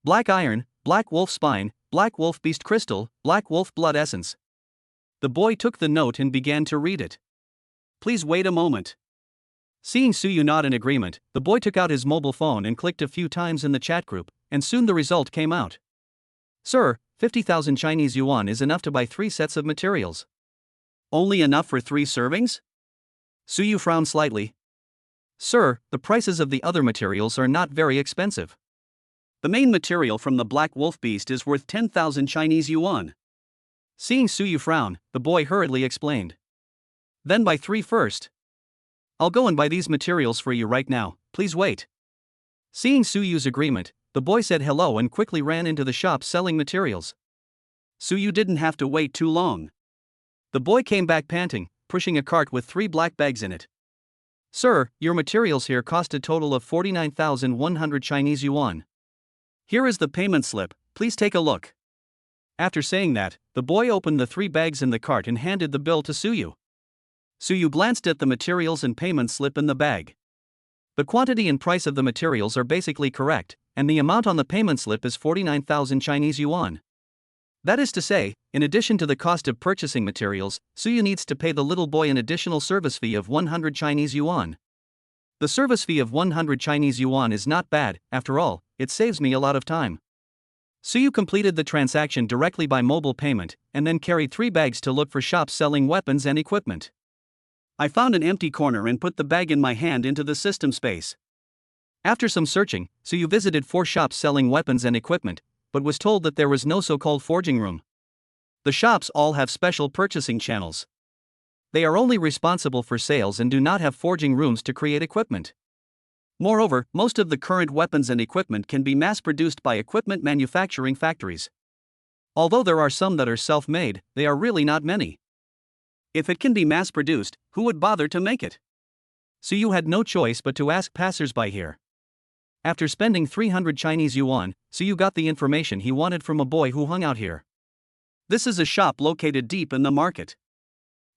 Black iron, black wolf spine, black wolf beast crystal, black wolf blood essence. The boy took the note and began to read it. Please wait a moment. Seeing Suyu nod in agreement, the boy took out his mobile phone and clicked a few times in the chat group, and soon the result came out. Sir, 50,000 Chinese yuan is enough to buy 3 sets of materials. Only enough for 3 servings? Suyu frowned slightly. Sir, the prices of the other materials are not very expensive. The main material from the black wolf beast is worth 10,000 Chinese yuan. Seeing Suyu frown, the boy hurriedly explained. Then buy 3 first. I'll go and buy these materials for you right now, please wait. Seeing Suyu's agreement, the boy said hello and quickly ran into the shop selling materials. Suyu didn't have to wait too long. The boy came back panting, pushing a cart with 3 black bags in it. Sir, your materials here cost a total of 49,100 Chinese yuan. Here is the payment slip, please take a look. After saying that, the boy opened the 3 bags in the cart and handed the bill to Suyu. Suyu glanced at the materials and payment slip in the bag. The quantity and price of the materials are basically correct, and the amount on the payment slip is 49,000 Chinese yuan. That is to say, in addition to the cost of purchasing materials, Suyu needs to pay the little boy an additional service fee of 100 Chinese yuan. The service fee of 100 Chinese yuan is not bad, after all, it saves me a lot of time. Suyu completed the transaction directly by mobile payment, and then carried 3 bags to look for shops selling weapons and equipment. I found an empty corner and put the bag in my hand into the system space. After some searching, Suyu visited 4 shops selling weapons and equipment, but was told that there was no so-called forging room. The shops all have special purchasing channels. They are only responsible for sales and do not have forging rooms to create equipment. Moreover, most of the current weapons and equipment can be mass-produced by equipment manufacturing factories. Although there are some that are self-made, they are really not many. If it can be mass-produced, who would bother to make it? Suyu had no choice but to ask passers-by here. After spending 300 Chinese yuan, Suyu got the information he wanted from a boy who hung out here. This is a shop located deep in the market.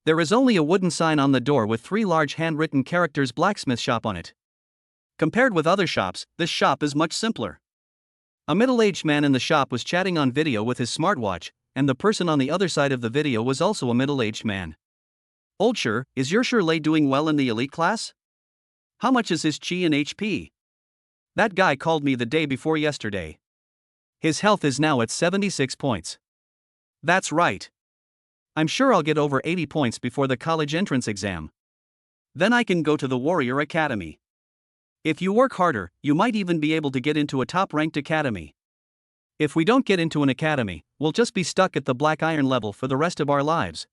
There is only a wooden sign on the door with 3 large handwritten characters "Blacksmith Shop" on it. Compared with other shops, this shop is much simpler. A middle-aged man in the shop was chatting on video with his smartwatch, and the person on the other side of the video was also a middle-aged man. Old Sher, is your Shirley doing well in the elite class? How much is his chi and HP? That guy called me the day before yesterday. His health is now at 76 points. That's right. I'm sure I'll get over 80 points before the college entrance exam. Then I can go to the Warrior Academy. If you work harder, you might even be able to get into a top-ranked academy. If we don't get into an academy, we'll just be stuck at the black iron level for the rest of our lives.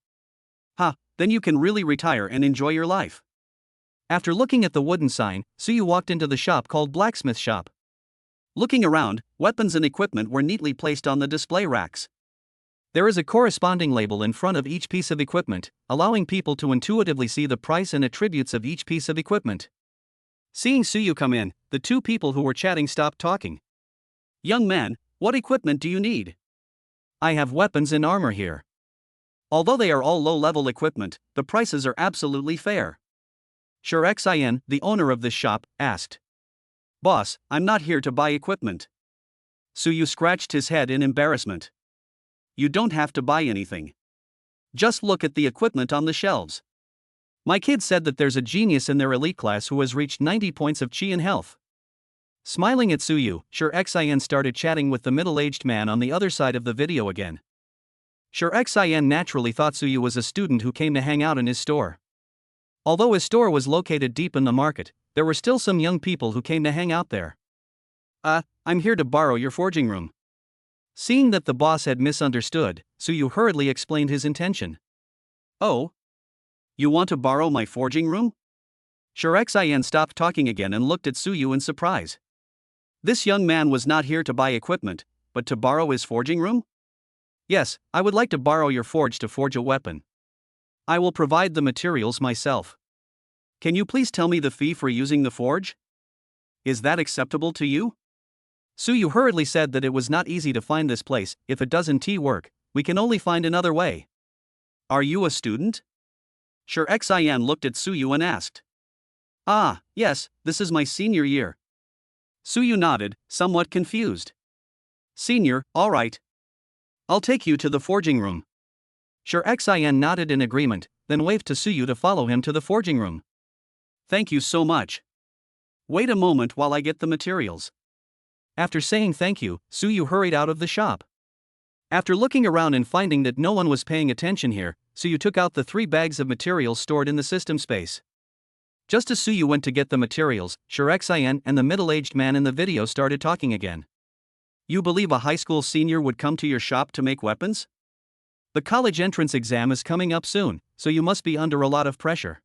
Then you can really retire and enjoy your life. After looking at the wooden sign, Suyu walked into the shop called Blacksmith Shop. Looking around, weapons and equipment were neatly placed on the display racks. There is a corresponding label in front of each piece of equipment, allowing people to intuitively see the price and attributes of each piece of equipment. Seeing Suyu come in, the 2 people who were chatting stopped talking. Young man, what equipment do you need? I have weapons and armor here. Although they are all low-level equipment, the prices are absolutely fair. Sher Xin, the owner of this shop, asked. Boss, I'm not here to buy equipment. Suyu scratched his head in embarrassment. You don't have to buy anything. Just look at the equipment on the shelves. My kid said that there's a genius in their elite class who has reached 90 points of chi and health. Smiling at Suyu, Sher Xin started chatting with the middle-aged man on the other side of the video again. Sher Xin naturally thought Suyu was a student who came to hang out in his store. Although his store was located deep in the market, there were still some young people who came to hang out there. I'm here to borrow your forging room. Seeing that the boss had misunderstood, Suyu hurriedly explained his intention. Oh? You want to borrow my forging room? Sher Xin stopped talking again and looked at Suyu in surprise. This young man was not here to buy equipment, but to borrow his forging room? Yes, I would like to borrow your forge to forge a weapon. I will provide the materials myself. Can you please tell me the fee for using the forge? Is that acceptable to you? Suyu hurriedly said that it was not easy to find this place. If it doesn't work, we can only find another way. Are you a student? Sure Xian looked at Suyu and asked. Ah, yes, this is my senior year. Suyu nodded, somewhat confused. Senior, alright. I'll take you to the forging room. Sure Xian nodded in agreement, then waved to Suyu to follow him to the forging room. Thank you so much. Wait a moment while I get the materials. After saying thank you, Suyu hurried out of the shop. After looking around and finding that no one was paying attention here, Suyu took out the 3 bags of materials stored in the system space. Just as Suyu went to get the materials, Sure Xian and the middle-aged man in the video started talking again. You believe a high school senior would come to your shop to make weapons? The college entrance exam is coming up soon, so you must be under a lot of pressure.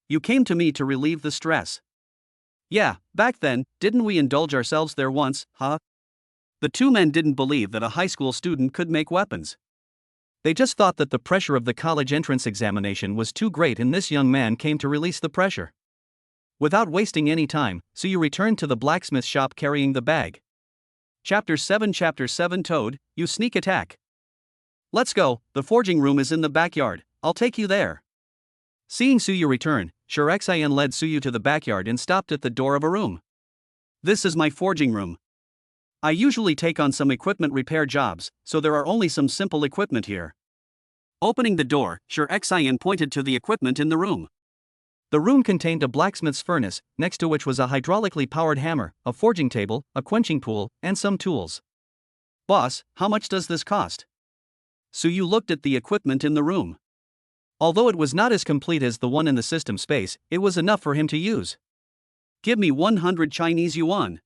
You came to me to relieve the stress. Yeah, back then, didn't we indulge ourselves there once, huh? The 2 men didn't believe that a high school student could make weapons. They just thought that the pressure of the college entrance examination was too great, and this young man came to release the pressure. Without wasting any time, Suyu returned to the blacksmith shop carrying the bag. Chapter 7 Toad, you sneak attack. Let's go, the forging room is in the backyard, I'll take you there. Seeing Suyu return, Sure Xian led Suyu to the backyard and stopped at the door of a room. This is my forging room. I usually take on some equipment repair jobs, so there are only some simple equipment here. Opening the door, Sure Xian pointed to the equipment in the room. The room contained a blacksmith's furnace, next to which was a hydraulically powered hammer, a forging table, a quenching pool, and some tools. Boss, how much does this cost? Suyu looked at the equipment in the room. Although it was not as complete as the one in the system space, it was enough for him to use. Give me 100 Chinese yuan.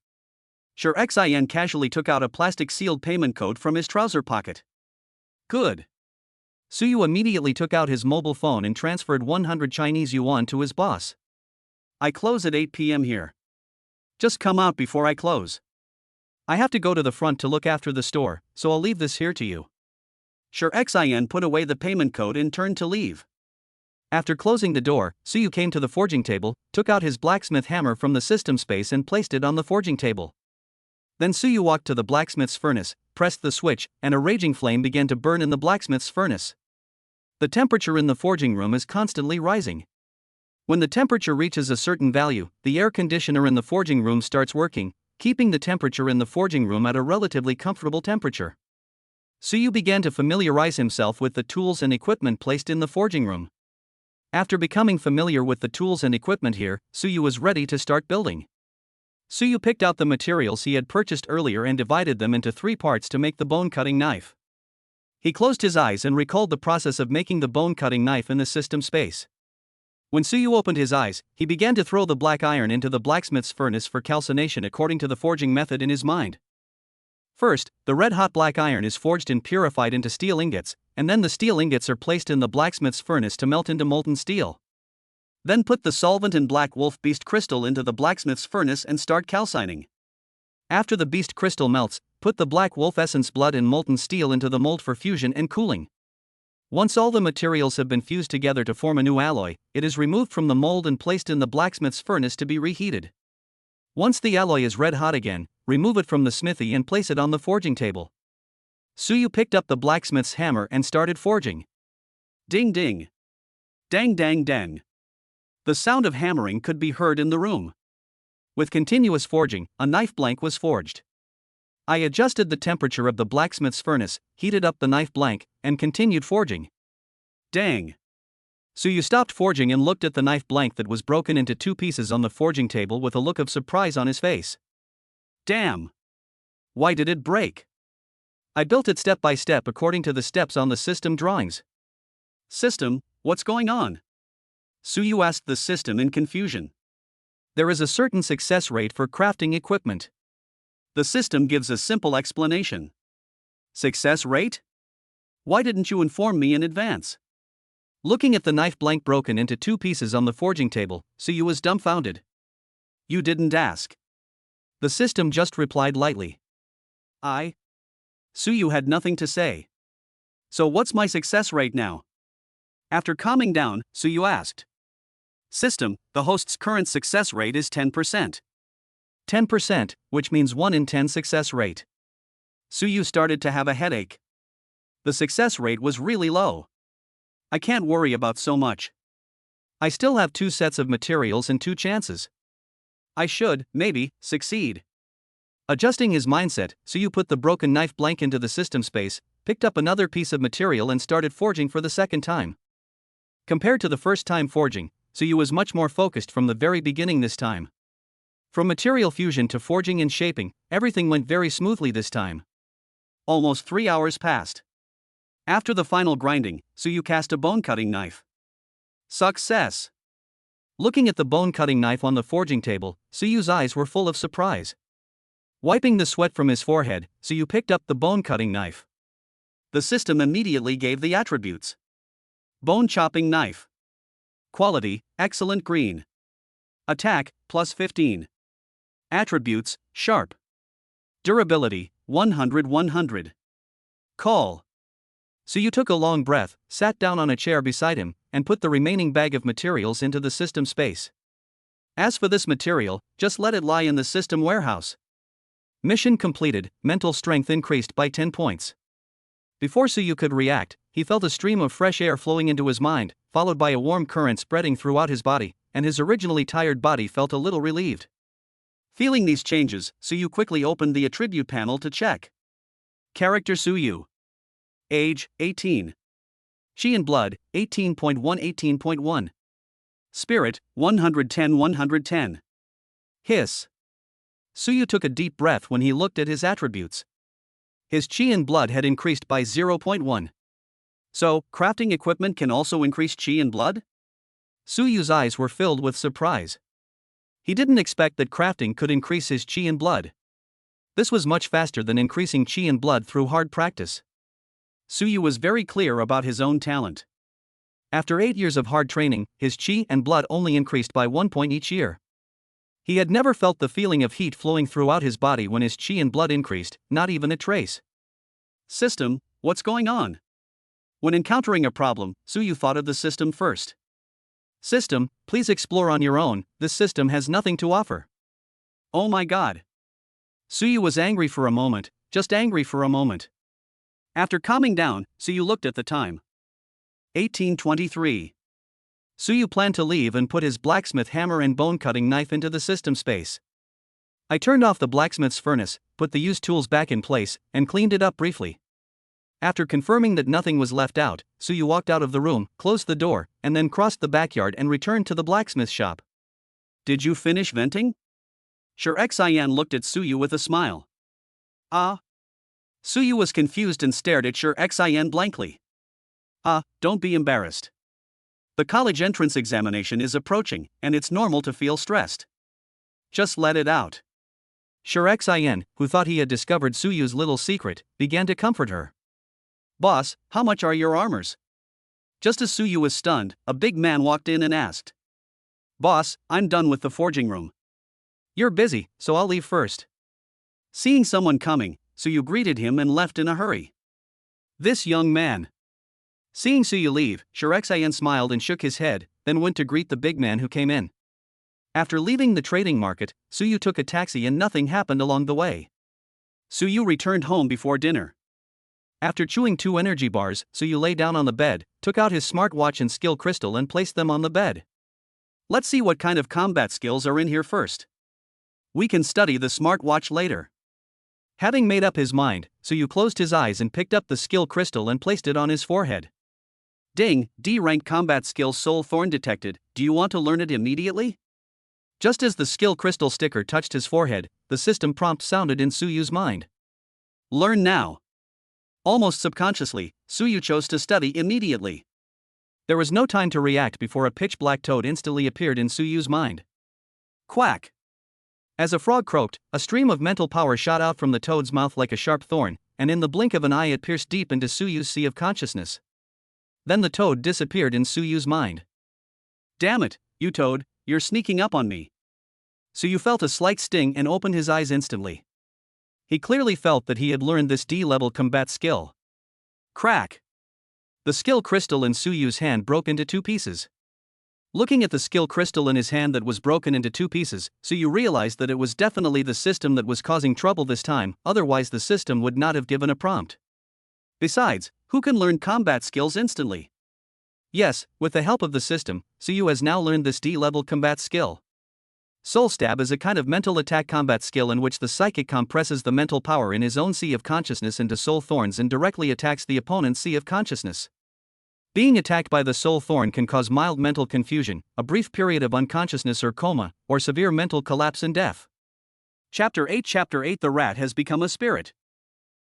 Sure Xian casually took out a plastic sealed payment code from his trouser pocket. Good. Suyu immediately took out his mobile phone and transferred 100 Chinese yuan to his boss. I close at 8 p.m. here. Just come out before I close. I have to go to the front to look after the store, so I'll leave this here to you. Sure Xian put away the payment code and turned to leave. After closing the door, Suyu came to the forging table, took out his blacksmith hammer from the system space and placed it on the forging table. Then Suyu walked to the blacksmith's furnace, pressed the switch, and a raging flame began to burn in the blacksmith's furnace. The temperature in the forging room is constantly rising. When the temperature reaches a certain value, the air conditioner in the forging room starts working, keeping the temperature in the forging room at a relatively comfortable temperature. Suyu began to familiarize himself with the tools and equipment placed in the forging room. After becoming familiar with the tools and equipment here, Suyu was ready to start building. Suyu picked out the materials he had purchased earlier and divided them into 3 parts to make the bone-cutting knife. He closed his eyes and recalled the process of making the bone-cutting knife in the system space. When Suyu opened his eyes, he began to throw the black iron into the blacksmith's furnace for calcination according to the forging method in his mind. First, the red-hot black iron is forged and purified into steel ingots, and then the steel ingots are placed in the blacksmith's furnace to melt into molten steel. Then put the solvent and black wolf beast crystal into the blacksmith's furnace and start calcining. After the beast crystal melts, put the black wolf essence blood and molten steel into the mold for fusion and cooling. Once all the materials have been fused together to form a new alloy, it is removed from the mold and placed in the blacksmith's furnace to be reheated. Once the alloy is red hot again, remove it from the smithy and place it on the forging table. Suyu picked up the blacksmith's hammer and started forging. Ding ding. Dang dang dang. The sound of hammering could be heard in the room. With continuous forging, a knife blank was forged. I adjusted the temperature of the blacksmith's furnace, heated up the knife blank, and continued forging. Dang. Suyu stopped forging and looked at the knife blank that was broken into 2 pieces on the forging table with a look of surprise on his face. Damn. Why did it break? I built it step by step according to the steps on the system drawings. System, what's going on? Suyu asked the system in confusion. There is a certain success rate for crafting equipment. The system gives a simple explanation. Success rate? Why didn't you inform me in advance? Looking at the knife blank broken into 2 pieces on the forging table, Suyu was dumbfounded. You didn't ask. The system just replied lightly. Suyu had nothing to say. So what's my success rate now? After calming down, Suyu asked. System, the host's current success rate is 10%. 10%, which means 1 in 10 success rate. Suyu started to have a headache. The success rate was really low. I can't worry about so much. I still have 2 sets of materials and 2 chances. I should, maybe, succeed. Adjusting his mindset, Suyu put the broken knife blank into the system space, picked up another piece of material and started forging for the second time. Compared to the first time forging, Suyu was much more focused from the very beginning this time. From material fusion to forging and shaping, everything went very smoothly this time. Almost 3 hours passed. After the final grinding, Suyu cast a bone-cutting knife. Success! Looking at the bone-cutting knife on the forging table, Suyu's eyes were full of surprise. Wiping the sweat from his forehead, Suyu picked up the bone-cutting knife. The system immediately gave the attributes. Bone-chopping knife. Quality, excellent green. Attack, plus 15. Attributes, sharp. Durability, 100-100. Call. Suyu took a long breath, sat down on a chair beside him, and put the remaining bag of materials into the system space. As for this material, just let it lie in the system warehouse. Mission completed, mental strength increased by 10 points. Before Suyu could react, he felt a stream of fresh air flowing into his mind, followed by a warm current spreading throughout his body, and his originally tired body felt a little relieved. Feeling these changes, Suyu quickly opened the attribute panel to check. Character Suyu. Age, 18. Chi and Blood, 18.1-18.1. Spirit, 110-110. Hiss. Suyu took a deep breath when he looked at his attributes. His Chi and Blood had increased by 0.1. So, crafting equipment can also increase Chi and Blood? Suyu's eyes were filled with surprise. He didn't expect that crafting could increase his Chi and Blood. This was much faster than increasing Chi and Blood through hard practice. Suyu was very clear about his own talent. After 8 years of hard training, his Chi and Blood only increased by 1 point each year. He had never felt the feeling of heat flowing throughout his body when his Chi and Blood increased, not even a trace. System, what's going on? When encountering a problem, Suyu thought of the system first. System, please explore on your own, this system has nothing to offer. Oh my god. Suyu was angry for a moment, just angry for a moment. After calming down, Suyu looked at the time. 18:23. Suyu planned to leave and put his blacksmith hammer and bone-cutting knife into the system space. I turned off the blacksmith's furnace, put the used tools back in place, and cleaned it up briefly. After confirming that nothing was left out, Suyu walked out of the room, closed the door, and then crossed the backyard and returned to the blacksmith shop. Did you finish venting? Sure Xian looked at Suyu with a smile. Suyu was confused and stared at Sure Xian blankly. Don't be embarrassed. The college entrance examination is approaching, and it's normal to feel stressed. Just let it out. Sure Xian, who thought he had discovered Suyu's little secret, began to comfort her. Boss, how much are your armors? Just as Suyu was stunned, a big man walked in and asked. Boss, I'm done with the forging room. You're busy, so I'll leave first. Seeing someone coming, Suyu greeted him and left in a hurry. This young man. Seeing Suyu leave, Sure Xian smiled and shook his head, then went to greet the big man who came in. After leaving the trading market, Suyu took a taxi and nothing happened along the way. Suyu returned home before dinner. After chewing 2 energy bars, Suyu lay down on the bed, took out his smartwatch and skill crystal and placed them on the bed. Let's see what kind of combat skills are in here first. We can study the smartwatch later. Having made up his mind, Suyu closed his eyes and picked up the skill crystal and placed it on his forehead. Ding, D-rank combat skill Soul Thorn detected, do you want to learn it immediately? Just as the skill crystal sticker touched his forehead, the system prompt sounded in Suyu's mind. Learn now. Almost subconsciously, Suyu chose to study immediately. There was no time to react before a pitch-black toad instantly appeared in Suyu's mind. Quack! As a frog croaked, a stream of mental power shot out from the toad's mouth like a sharp thorn, and in the blink of an eye it pierced deep into Suyu's sea of consciousness. Then the toad disappeared in Suyu's mind. Damn it, you toad, you're sneaking up on me. Suyu felt a slight sting and opened his eyes instantly. He clearly felt that he had learned this D-level combat skill. Crack! The skill crystal in Suyu's hand broke into 2 pieces. Looking at the skill crystal in his hand that was broken into two pieces, Suyu realized that it was definitely the system that was causing trouble this time, otherwise the system would not have given a prompt. Besides, who can learn combat skills instantly? Yes, with the help of the system, Suyu has now learned this D-level combat skill. Soul Stab is a kind of mental attack combat skill in which the psychic compresses the mental power in his own sea of consciousness into soul thorns and directly attacks the opponent's sea of consciousness. Being attacked by the soul thorn can cause mild mental confusion, a brief period of unconsciousness or coma, or severe mental collapse and death. Chapter 8 The rat has become a spirit.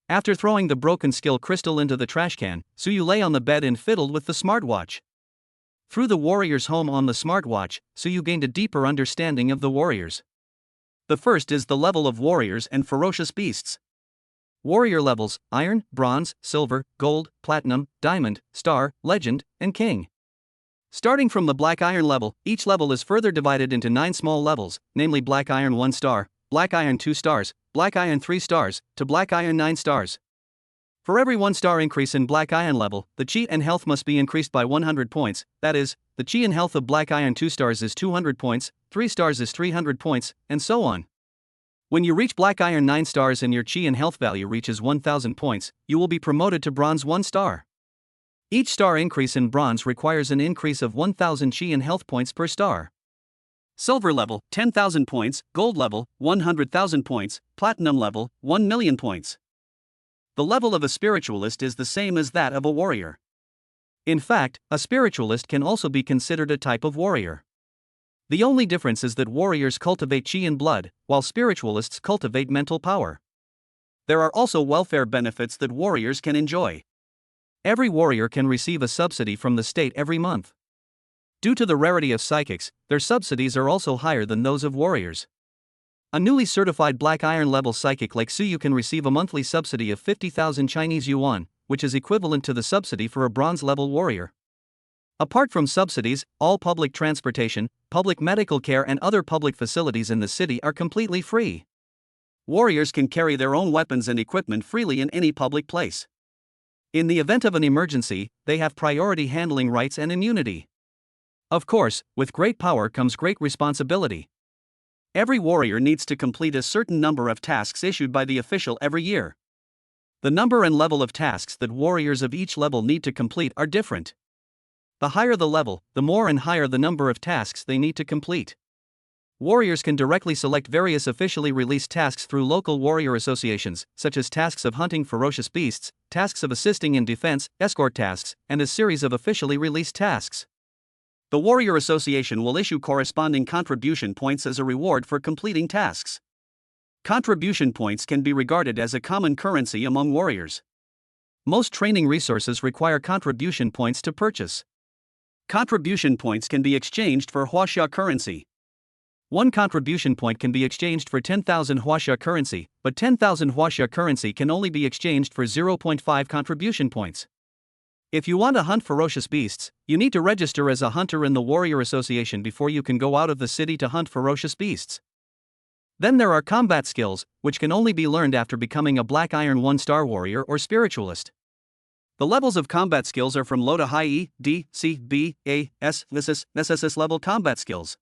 After throwing the broken skill crystal into the trash can, Suyu lay on the bed and fiddled with the smartwatch. Through the warrior's home on the smartwatch, Suyu gained a deeper understanding of the warriors. The first is the level of warriors and ferocious beasts. Warrior levels: Iron, Bronze, Silver, Gold, Platinum, Diamond, Star, Legend, and King. Starting from the Black Iron level, each level is further divided into 9 small levels, namely Black Iron 1 star, Black Iron 2 stars, Black Iron 3 stars, to Black Iron 9 stars. For every 1 star increase in Black Iron level, the chi and health must be increased by 100 points, that is, the chi and health of Black Iron 2 stars is 200 points, 3 stars is 300 points, and so on. When you reach Black Iron 9 stars and your chi and health value reaches 1000 points, you will be promoted to Bronze 1 star. Each star increase in Bronze requires an increase of 1000 chi and health points per star. Silver level, 10,000 points, Gold level, 100,000 points, Platinum level, 1 million points. The level of a spiritualist is the same as that of a warrior. In fact, a spiritualist can also be considered a type of warrior. The only difference is that warriors cultivate chi and blood, while spiritualists cultivate mental power. There are also welfare benefits that warriors can enjoy. Every warrior can receive a subsidy from the state every month. Due to the rarity of psychics, their subsidies are also higher than those of warriors. A newly certified Black Iron level psychic like Suyu can receive a monthly subsidy of 50,000 Chinese yuan, which is equivalent to the subsidy for a bronze level warrior. Apart from subsidies, all public transportation, public medical care and other public facilities in the city are completely free. Warriors can carry their own weapons and equipment freely in any public place. In the event of an emergency, they have priority handling rights and immunity. Of course, with great power comes great responsibility. Every warrior needs to complete a certain number of tasks issued by the official every year. The number and level of tasks that warriors of each level need to complete are different. The higher the level, the more and higher the number of tasks they need to complete. Warriors can directly select various officially released tasks through local warrior associations, such as tasks of hunting ferocious beasts, tasks of assisting in defense, escort tasks, and a series of officially released tasks. The Warrior Association will issue corresponding contribution points as a reward for completing tasks. Contribution points can be regarded as a common currency among warriors. Most training resources require contribution points to purchase. Contribution points can be exchanged for huaxia currency. 1 contribution point can be exchanged for 10,000 huaxia currency, but 10,000 huaxia currency can only be exchanged for 0.5 contribution points. If you want to hunt ferocious beasts, you need to register as a hunter in the Warrior Association before you can go out of the city to hunt ferocious beasts. Then there are combat skills, which can only be learned after becoming a Black Iron 1-star warrior or spiritualist. The levels of combat skills are from low to high E, D, C, B, A, S, SSS level combat skills.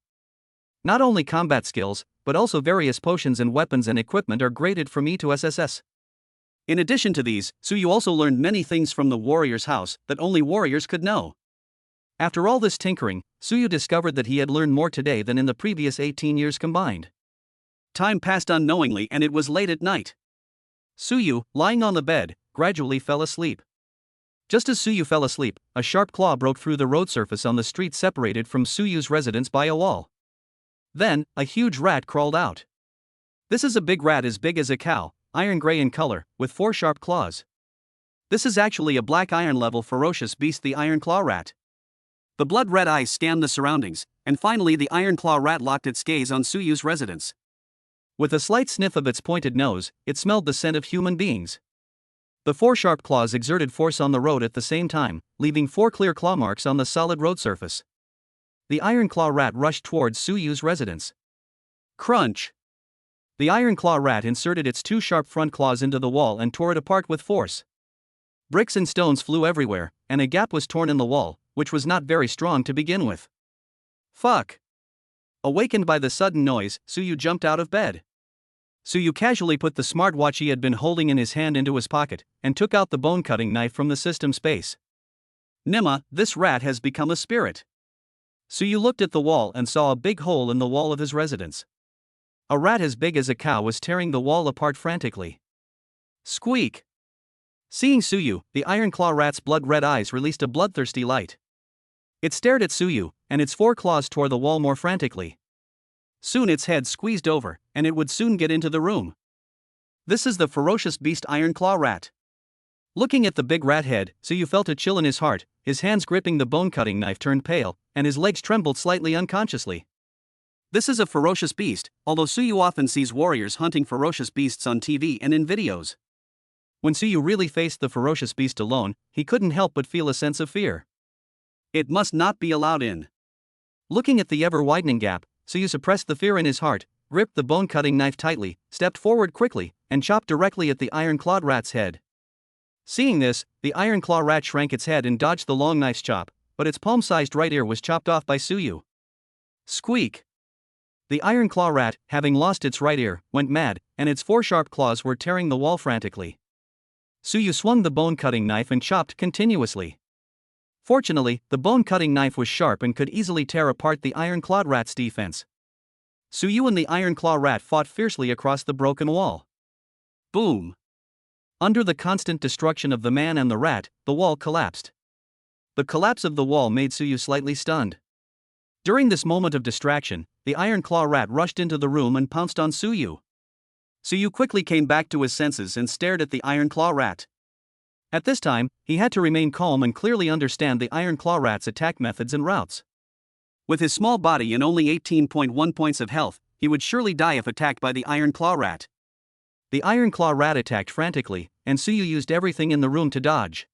Not only combat skills, but also various potions and weapons and equipment are graded from E to SSS. In addition to these, Suyu also learned many things from the warrior's house that only warriors could know. After all this tinkering, Suyu discovered that he had learned more today than in the previous 18 years combined. Time passed unknowingly and it was late at night. Suyu, lying on the bed, gradually fell asleep. Just as Suyu fell asleep, a sharp claw broke through the road surface on the street separated from Suyu's residence by a wall. Then, a huge rat crawled out. This is a big rat as big as a cow, iron gray in color, with 4 sharp claws. This is actually a Black Iron level ferocious beast, the Iron Claw Rat. The blood-red eyes scanned the surroundings, and finally the Iron Claw Rat locked its gaze on Suyu's residence. With a slight sniff of its pointed nose, it smelled the scent of human beings. The 4 sharp claws exerted force on the road at the same time, leaving 4 clear claw marks on the solid road surface. The Iron Claw Rat rushed towards Suyu's residence. Crunch! The Iron Claw Rat inserted its 2 sharp front claws into the wall and tore it apart with force. Bricks and stones flew everywhere, and a gap was torn in the wall, which was not very strong to begin with. Fuck! Awakened by the sudden noise, Suyu jumped out of bed. Suyu casually put the smartwatch he had been holding in his hand into his pocket, and took out the bone-cutting knife from the system space. Nima, this rat has become a spirit. Suyu looked at the wall and saw a big hole in the wall of his residence. A rat as big as a cow was tearing the wall apart frantically. Squeak! Seeing Suyu, the Iron Claw rat's blood-red eyes released a bloodthirsty light. It stared at Suyu, and its 4 claws tore the wall more frantically. Soon its head squeezed over, and it would soon get into the room. This is the ferocious beast Iron Claw rat. Looking at the big rat head, Suyu felt a chill in his heart. His hands gripping the bone-cutting knife turned pale, and his legs trembled slightly unconsciously. This is a ferocious beast, although Suyu often sees warriors hunting ferocious beasts on TV and in videos. When Suyu really faced the ferocious beast alone, he couldn't help but feel a sense of fear. It must not be allowed in. Looking at the ever-widening gap, Suyu suppressed the fear in his heart, gripped the bone-cutting knife tightly, stepped forward quickly, and chopped directly at the iron-clawed rat's head. Seeing this, the Iron Claw rat shrank its head and dodged the long knife's chop, but its palm-sized right ear was chopped off by Suyu. Squeak! The Iron Claw rat, having lost its right ear, went mad, and its 4 sharp claws were tearing the wall frantically. Suyu swung the bone-cutting knife and chopped continuously. Fortunately, the bone-cutting knife was sharp and could easily tear apart the iron-clawed rat's defense. Suyu and the Iron Claw rat fought fiercely across the broken wall. Boom! Under the constant destruction of the man and the rat, the wall collapsed. The collapse of the wall made Suyu slightly stunned. During this moment of distraction, the Iron Claw rat rushed into the room and pounced on Suyu. Suyu quickly came back to his senses and stared at the Iron Claw rat. At this time, he had to remain calm and clearly understand the Iron Claw rat's attack methods and routes. With his small body and only 18.1 points of health, he would surely die if attacked by the Iron Claw rat. The Iron Claw rat attacked frantically, and Suyu used everything in the room to dodge.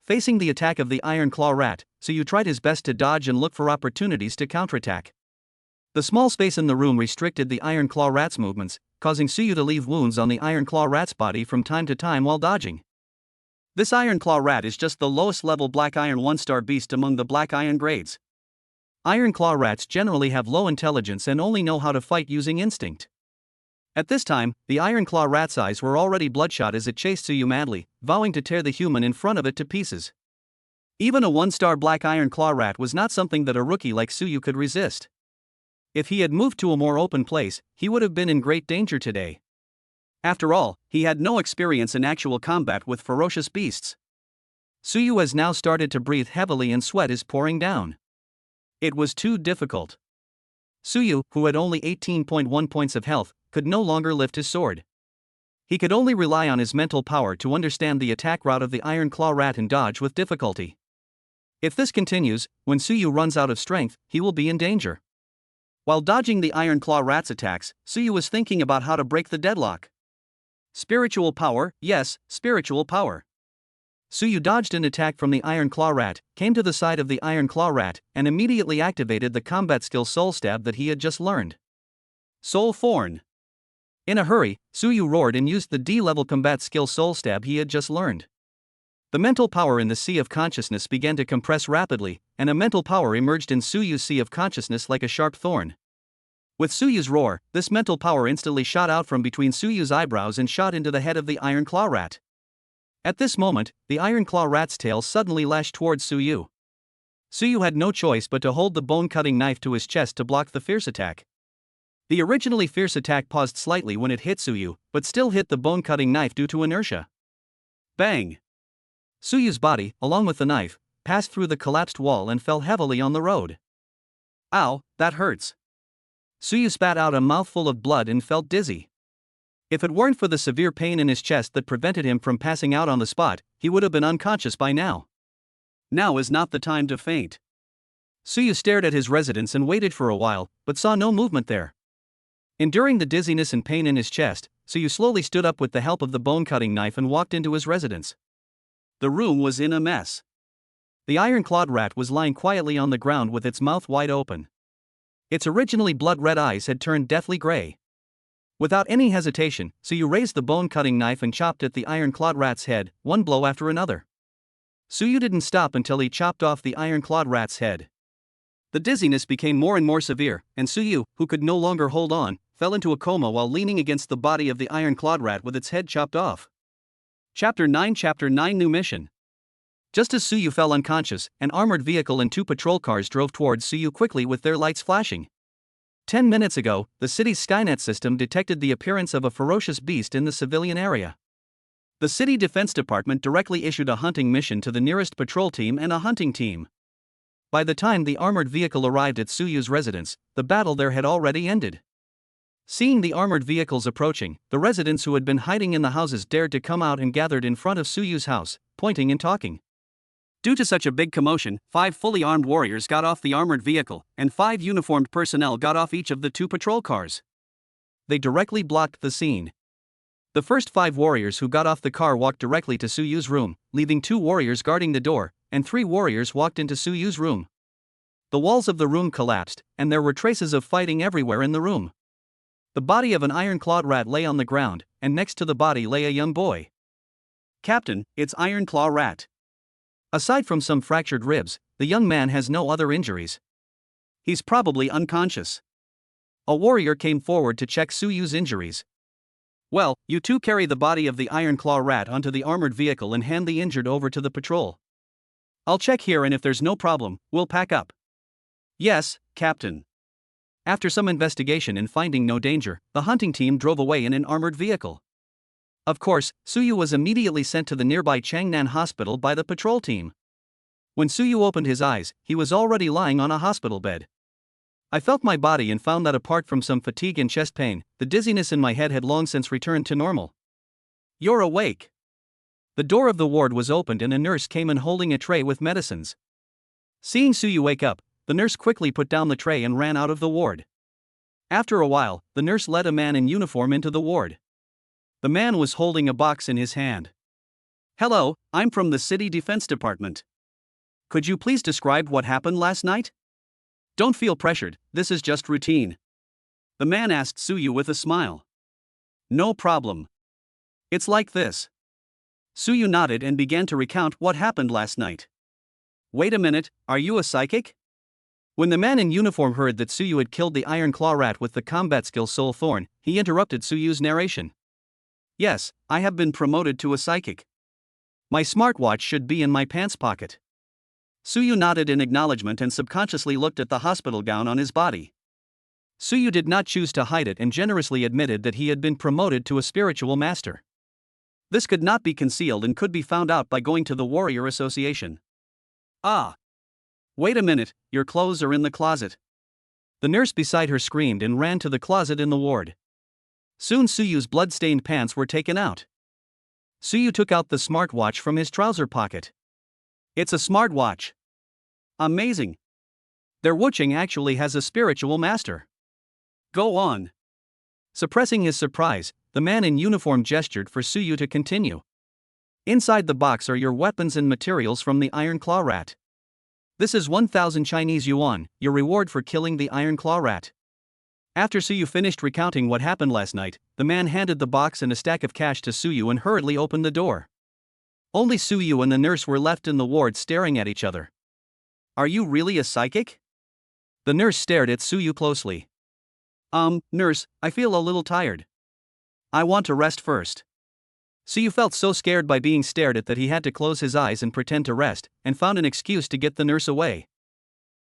Facing the attack of the Iron Claw rat, Suyu tried his best to dodge and look for opportunities to counterattack. The small space in the room restricted the Iron Claw rat's movements, causing Suyu to leave wounds on the Iron Claw rat's body from time to time while dodging. This Iron Claw rat is just the lowest level Black Iron 1-star beast among the Black Iron grades. Iron Claw rats generally have low intelligence and only know how to fight using instinct. At this time, the Iron Claw rat's eyes were already bloodshot as it chased Suyu madly, vowing to tear the human in front of it to pieces. Even a 1-star Black Iron Claw rat was not something that a rookie like Suyu could resist. If he had moved to a more open place, he would have been in great danger today. After all, he had no experience in actual combat with ferocious beasts. Suyu has now started to breathe heavily and sweat is pouring down. It was too difficult. Suyu, who had only 18.1 points of health, could no longer lift his sword. He could only rely on his mental power to understand the attack route of the Iron Claw rat and dodge with difficulty. If this continues, when Suyu runs out of strength, he will be in danger. While dodging the Iron Claw rat's attacks, Suyu was thinking about how to break the deadlock. Spiritual power, yes, spiritual power. Suyu dodged an attack from the Iron Claw rat, came to the side of the Iron Claw rat, and immediately activated the combat skill Soul Stab that he had just learned. Soul Thorn. In a hurry, Suyu roared and used the D-level combat skill Soul Stab he had just learned. The mental power in the Sea of Consciousness began to compress rapidly, and a mental power emerged in Suyu's Sea of Consciousness like a sharp thorn. With Suyu's roar, this mental power instantly shot out from between Suyu's eyebrows and shot into the head of the Iron Claw rat. At this moment, the Iron Claw rat's tail suddenly lashed towards Suyu. Suyu had no choice but to hold the bone-cutting knife to his chest to block the fierce attack. The originally fierce attack paused slightly when it hit Suyu, but still hit the bone-cutting knife due to inertia. Bang! Suyu's body, along with the knife, passed through the collapsed wall and fell heavily on the road. Ow, that hurts. Suyu spat out a mouthful of blood and felt dizzy. If it weren't for the severe pain in his chest that prevented him from passing out on the spot, he would have been unconscious by now. Now is not the time to faint. Suyu stared at his residence and waited for a while, but saw no movement there. Enduring the dizziness and pain in his chest, Suyu slowly stood up with the help of the bone-cutting knife and walked into his residence. The room was in a mess. The iron-clawed rat was lying quietly on the ground with its mouth wide open. Its originally blood-red eyes had turned deathly gray. Without any hesitation, Suyu raised the bone-cutting knife and chopped at the iron-clawed rat's head, one blow after another. Suyu didn't stop until he chopped off the iron-clawed rat's head. The dizziness became more and more severe, and Suyu, who could no longer hold on, fell into a coma while leaning against the body of the iron-clawed rat with its head chopped off. Chapter 9 New Mission. Just as Suyu fell unconscious, an armored vehicle and 2 patrol cars drove towards Suyu quickly with their lights flashing. 10 minutes ago, the city's Skynet system detected the appearance of a ferocious beast in the civilian area. The city defense department directly issued a hunting mission to the nearest patrol team and a hunting team. By the time the armored vehicle arrived at Suyu's residence, the battle there had already ended. Seeing the armored vehicles approaching, the residents who had been hiding in the houses dared to come out and gathered in front of Suyu's house, pointing and talking. Due to such a big commotion, 5 fully armed warriors got off the armored vehicle, and 5 uniformed personnel got off each of the 2 patrol cars. They directly blocked the scene. The first 5 warriors who got off the car walked directly to Suyu's room, leaving 2 warriors guarding the door, and 3 warriors walked into Suyu's room. The walls of the room collapsed, and there were traces of fighting everywhere in the room. The body of an iron-clawed rat lay on the ground, and next to the body lay a young boy. "Captain, it's Iron Claw Rat." Aside from some fractured ribs, the young man has no other injuries. He's probably unconscious. A warrior came forward to check Suyu's injuries. "Well, you 2 carry the body of the Iron Claw Rat onto the armored vehicle and hand the injured over to the patrol. I'll check here, and if there's no problem, we'll pack up." "Yes, Captain." After some investigation and finding no danger, the hunting team drove away in an armored vehicle. Of course, Suyu was immediately sent to the nearby Changnan hospital by the patrol team. When Suyu opened his eyes, he was already lying on a hospital bed. "I felt my body and found that apart from some fatigue and chest pain, the dizziness in my head had long since returned to normal." "You're awake." The door of the ward was opened and a nurse came in holding a tray with medicines. Seeing Suyu wake up, the nurse quickly put down the tray and ran out of the ward. After a while, the nurse led a man in uniform into the ward. The man was holding a box in his hand. "Hello, I'm from the City Defense Department. Could you please describe what happened last night?" "Don't feel pressured, this is just routine," the man asked Suyu with a smile. "No problem. It's like this." Suyu nodded and began to recount what happened last night. "Wait a minute, are you a psychic?" When the man in uniform heard that Suyu had killed the Iron Claw Rat with the combat skill Soul Thorn, he interrupted Suyu's narration. "Yes, I have been promoted to a psychic. My smartwatch should be in my pants pocket." Suyu nodded in acknowledgement and subconsciously looked at the hospital gown on his body. Suyu did not choose to hide it and generously admitted that he had been promoted to a spiritual master. This could not be concealed and could be found out by going to the Warrior Association. "Ah! Wait a minute, your clothes are in the closet." The nurse beside her screamed and ran to the closet in the ward. Soon Suyu's blood-stained pants were taken out. Suyu took out the smartwatch from his trouser pocket. "It's a smartwatch. Amazing. Their Wuching actually has a spiritual master. Go on." Suppressing his surprise, the man in uniform gestured for Suyu to continue. "Inside the box are your weapons and materials from the Iron Claw Rat. This is 1,000 Chinese yuan, your reward for killing the Iron Claw Rat." After Suyu finished recounting what happened last night, the man handed the box and a stack of cash to Suyu and hurriedly opened the door. Only Suyu and the nurse were left in the ward staring at each other. "Are you really a psychic?" The nurse stared at Suyu closely. Nurse, I feel a little tired. I want to rest first." Suyu felt so scared by being stared at that he had to close his eyes and pretend to rest, and found an excuse to get the nurse away.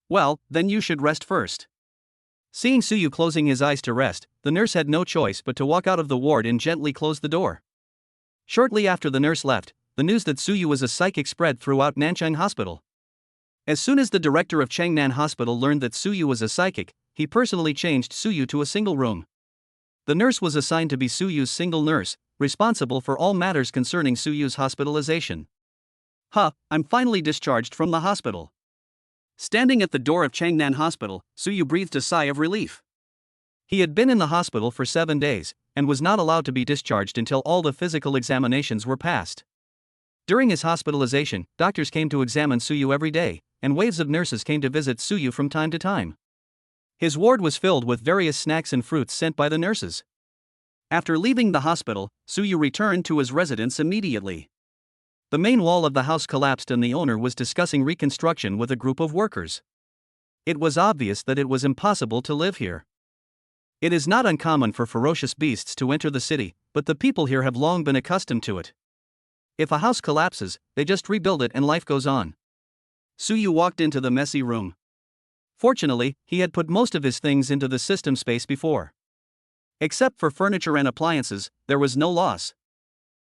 "Well, then you should rest first." Seeing Suyu closing his eyes to rest, the nurse had no choice but to walk out of the ward and gently close the door. Shortly after the nurse left, the news that Suyu was a psychic spread throughout Nanchang Hospital. As soon as the director of Changnan Hospital learned that Suyu was a psychic, he personally changed Suyu to a single room. The nurse was assigned to be Suyu's single nurse, responsible for all matters concerning Suyu's hospitalization. I'm finally discharged from the hospital." Standing at the door of Changnan Hospital, Suyu breathed a sigh of relief. He had been in the hospital for 7 days, and was not allowed to be discharged until all the physical examinations were passed. During his hospitalization, doctors came to examine Suyu every day, and waves of nurses came to visit Suyu from time to time. His ward was filled with various snacks and fruits sent by the nurses. After leaving the hospital, Suyu returned to his residence immediately. The main wall of the house collapsed and the owner was discussing reconstruction with a group of workers. It was obvious that it was impossible to live here. It is not uncommon for ferocious beasts to enter the city, but the people here have long been accustomed to it. If a house collapses, they just rebuild it and life goes on. Suyu walked into the messy room. Fortunately, he had put most of his things into the system space before. Except for furniture and appliances, there was no loss.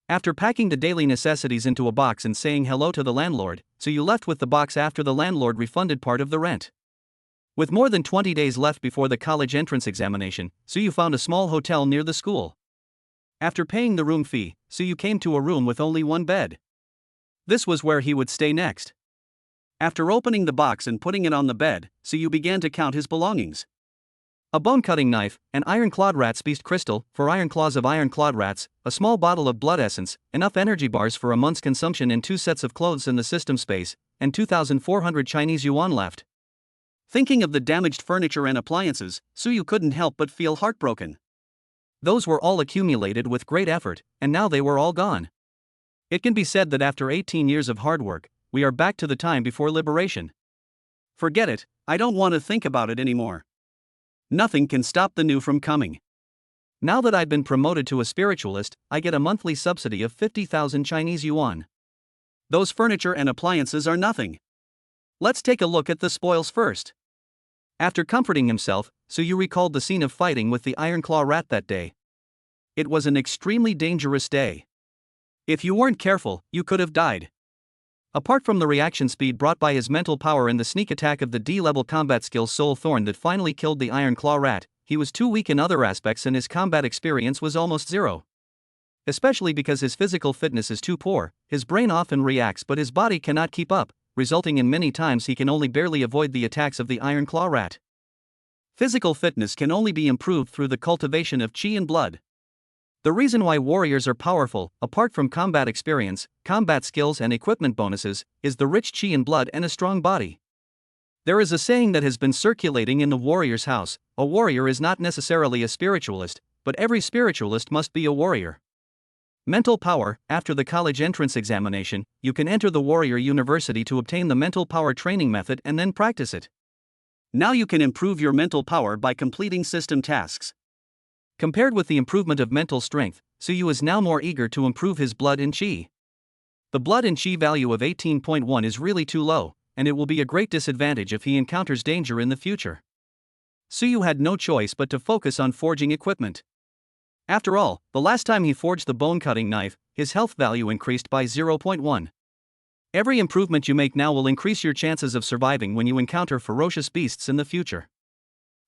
After packing the daily necessities into a box and saying hello to the landlord, Suyu left with the box after the landlord refunded part of the rent. With more than 20 days left before the college entrance examination, Suyu found a small hotel near the school. After paying the room fee, Suyu came to a room with only one bed. This was where he would stay next. After opening the box and putting it on the bed, Suyu began to count his belongings. A bone-cutting knife, an iron-clawed rat's beast crystal for iron claws of iron-clawed rats, a small bottle of blood essence, enough energy bars for a month's consumption and 2 sets of clothes in the system space, and 2,400 Chinese yuan left. Thinking of the damaged furniture and appliances, Suyu couldn't help but feel heartbroken. Those were all accumulated with great effort, and now they were all gone. It can be said that after 18 years of hard work, we are back to the time before liberation. Forget it, I don't want to think about it anymore. Nothing can stop the new from coming. Now that I've been promoted to a spiritualist, I get a monthly subsidy of 50,000 Chinese yuan. Those furniture and appliances are nothing. Let's take a look at the spoils first. After comforting himself, Suyu recalled the scene of fighting with the Iron Claw rat that day. It was an extremely dangerous day. If you weren't careful, you could have died. Apart from the reaction speed brought by his mental power and the sneak attack of the D-level combat skill Soul Thorn that finally killed the Iron Claw rat, he was too weak in other aspects and his combat experience was almost zero. Especially because his physical fitness is too poor, his brain often reacts but his body cannot keep up, resulting in many times he can only barely avoid the attacks of the Iron Claw rat. Physical fitness can only be improved through the cultivation of chi and blood. The reason why warriors are powerful, apart from combat experience, combat skills and equipment bonuses, is the rich chi and blood and a strong body. There is a saying that has been circulating in the warrior's house: a warrior is not necessarily a spiritualist, but every spiritualist must be a warrior. Mental power. After the college entrance examination, you can enter the warrior university to obtain the mental power training method and then practice it. Now you can improve your mental power by completing system tasks. Compared with the improvement of mental strength, Suyu is now more eager to improve his blood and chi. The blood and chi value of 18.1 is really too low, and it will be a great disadvantage if he encounters danger in the future. Suyu had no choice but to focus on forging equipment. After all, the last time he forged the bone-cutting knife, his health value increased by 0.1. Every improvement you make now will increase your chances of surviving when you encounter ferocious beasts in the future.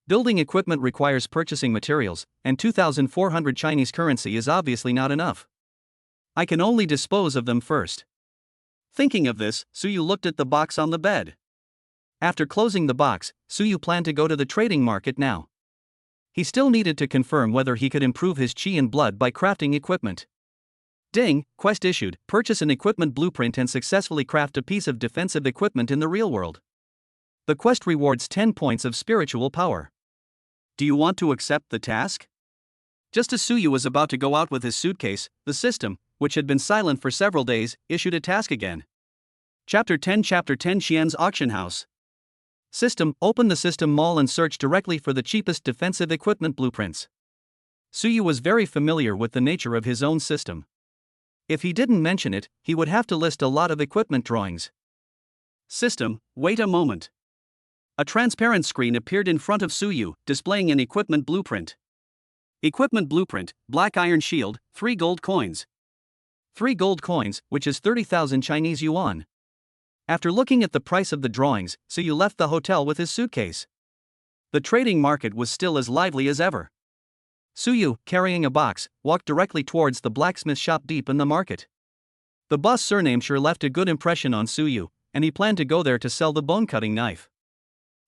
Building equipment requires purchasing materials, and 2,400 Chinese currency is obviously not enough. I can only dispose of them first. Thinking of this, Suyu looked at the box on the bed. After closing the box, Suyu planned to go to the trading market now. He still needed to confirm whether he could improve his chi and blood by crafting equipment. Ding, quest issued: purchase an equipment blueprint and successfully craft a piece of defensive equipment in the real world. The quest rewards 10 points of spiritual power. Do you want to accept the task? Just as Suyu was about to go out with his suitcase, the system, which had been silent for several days, issued a task again. Chapter 10 Xian's Auction House. System: open the system mall and search directly for the cheapest defensive equipment blueprints. Suyu was very familiar with the nature of his own system. If he didn't mention it, he would have to list a lot of equipment drawings. System: wait a moment. A transparent screen appeared in front of Suyu, displaying an equipment blueprint. Equipment blueprint: black iron shield, 3 gold coins. 3 gold coins, which is 30,000 Chinese yuan. After looking at the price of the drawings, Suyu left the hotel with his suitcase. The trading market was still as lively as ever. Suyu, carrying a box, walked directly towards the blacksmith shop deep in the market. The boss surname sure left a good impression on Suyu, and he planned to go there to sell the bone-cutting knife.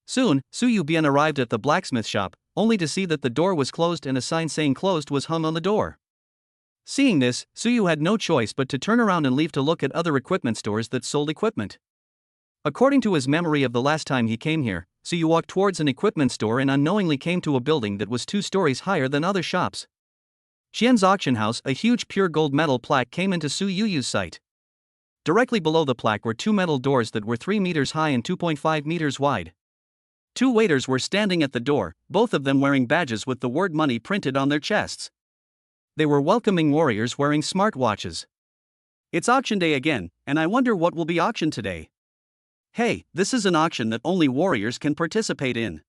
Soon, Suyu Bian arrived at the blacksmith shop, only to see that the door was closed and a sign saying closed was hung on the door. Seeing this, Suyu had no choice but to turn around and leave to look at other equipment stores that sold equipment. According to his memory of the last time he came here, Suyu walked towards an equipment store and unknowingly came to a building that was 2 stories higher than other shops. Xian's Auction House. A huge pure gold metal plaque came into Suyu's sight. Directly below the plaque were 2 metal doors that were 3 meters high and 2.5 meters wide. Two waiters were standing at the door, both of them wearing badges with the word money printed on their chests. They were welcoming warriors wearing smartwatches. It's auction day again, and I wonder what will be auctioned today. Hey, this is an auction that only warriors can participate in.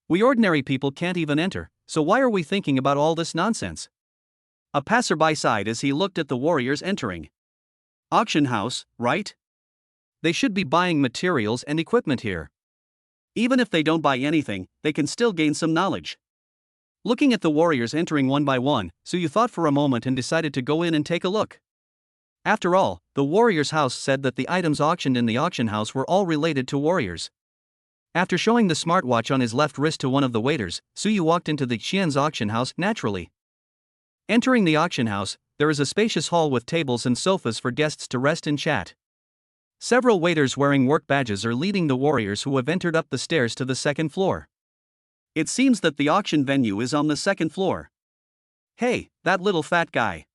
We ordinary people can't even enter, so why are we thinking about all this nonsense? A passerby sighed as he looked at the warriors entering. Auction house, right? They should be buying materials and equipment here. Even if they don't buy anything, they can still gain some knowledge. Looking at the warriors entering one by one, Suyu thought for a moment and decided to go in and take a look. After all, the warriors' house said that the items auctioned in the auction house were all related to warriors. After showing the smartwatch on his left wrist to one of the waiters, Suyu walked into the Qian's auction house naturally. Entering the auction house, there is a spacious hall with tables and sofas for guests to rest and chat. Several waiters wearing work badges are leading the warriors who have entered up the stairs to the second floor. It seems that the auction venue is on the second floor. Hey, that little fat guy.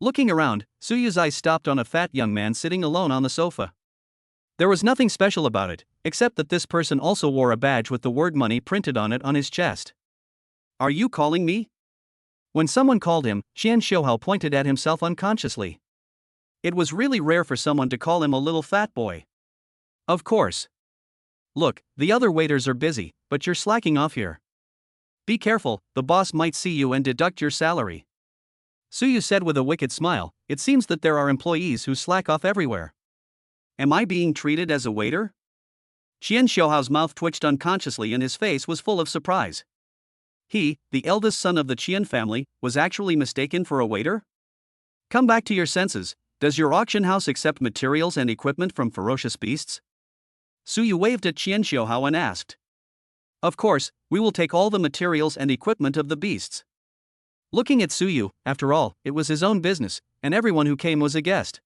Looking around, Suyu's eyes stopped on a fat young man sitting alone on the sofa. There was nothing special about it, except that this person also wore a badge with the word money printed on it on his chest. Are you calling me? When someone called him, Qian Shouhao pointed at himself unconsciously. It was really rare for someone to call him a little fat boy. Of course. Look, the other waiters are busy, but you're slacking off here. Be careful, the boss might see you and deduct your salary. Suyu said with a wicked smile, it seems that there are employees who slack off everywhere. Am I being treated as a waiter? Qian Shouhao's mouth twitched unconsciously and his face was full of surprise. He, the eldest son of the Qian family, was actually mistaken for a waiter? Come back to your senses, does your auction house accept materials and equipment from ferocious beasts? Suyu waved at Qian Shouhao and asked. Of course, we will take all the materials and equipment of the beasts. Looking at Suyu, after all, it was his own business, and everyone who came was a guest.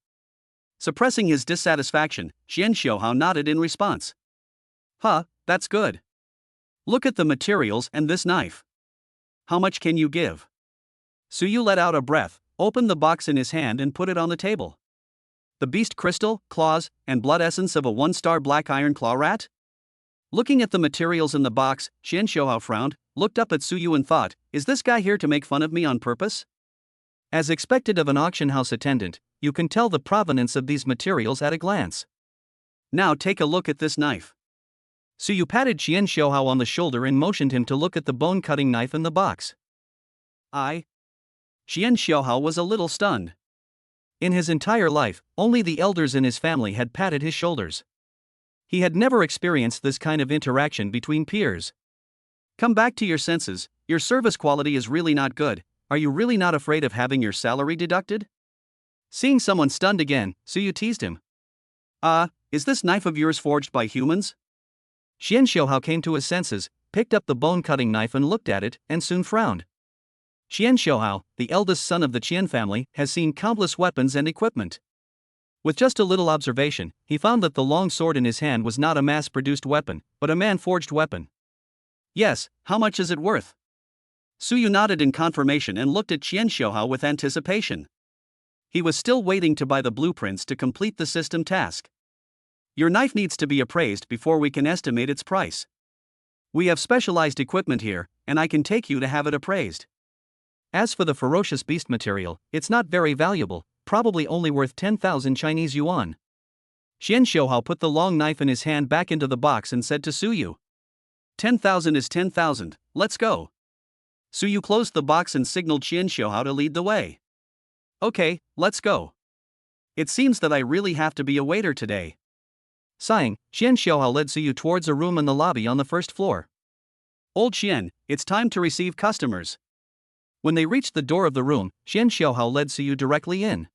Suppressing his dissatisfaction, Qian Shouhao nodded in response. Huh, that's good. Look at the materials and this knife. How much can you give? Suyu let out a breath, opened the box in his hand and put it on the table. The beast crystal, claws, and blood essence of a one-star black iron claw rat? Looking at the materials in the box, Qian Shouhao frowned, looked up at Suyu and thought, is this guy here to make fun of me on purpose? As expected of an auction house attendant, you can tell the provenance of these materials at a glance. Now take a look at this knife. Suyu patted Qian Shouhao on the shoulder and motioned him to look at the bone-cutting knife in the box. Qian Shouhao was a little stunned. In his entire life, only the elders in his family had patted his shoulders. He had never experienced this kind of interaction between peers. Come back to your senses, your service quality is really not good, are you really not afraid of having your salary deducted? Seeing someone stunned again, Suyu teased him. Is this knife of yours forged by humans? Qian Shouhao came to his senses, picked up the bone-cutting knife and looked at it, and soon frowned. Qian Shouhao, the eldest son of the Qian family, has seen countless weapons and equipment. With just a little observation, he found that the long sword in his hand was not a mass-produced weapon, but a man-forged weapon. Yes, how much is it worth? Suyu nodded in confirmation and looked at Qian Shouhao with anticipation. He was still waiting to buy the blueprints to complete the system task. Your knife needs to be appraised before we can estimate its price. We have specialized equipment here, and I can take you to have it appraised. As for the ferocious beast material, it's not very valuable, probably only worth 10,000 Chinese yuan. Qian Shouhao put the long knife in his hand back into the box and said to Suyu. 10,000 is 10,000, let's go. Suyu closed the box and signaled Qian Shouhao to lead the way. Okay, let's go. It seems that I really have to be a waiter today. Sighing, Qian Shouhao led Suyu towards a room in the lobby on the first floor. Old Qian, it's time to receive customers. When they reached the door of the room, Qian Shouhao led Suyu directly in.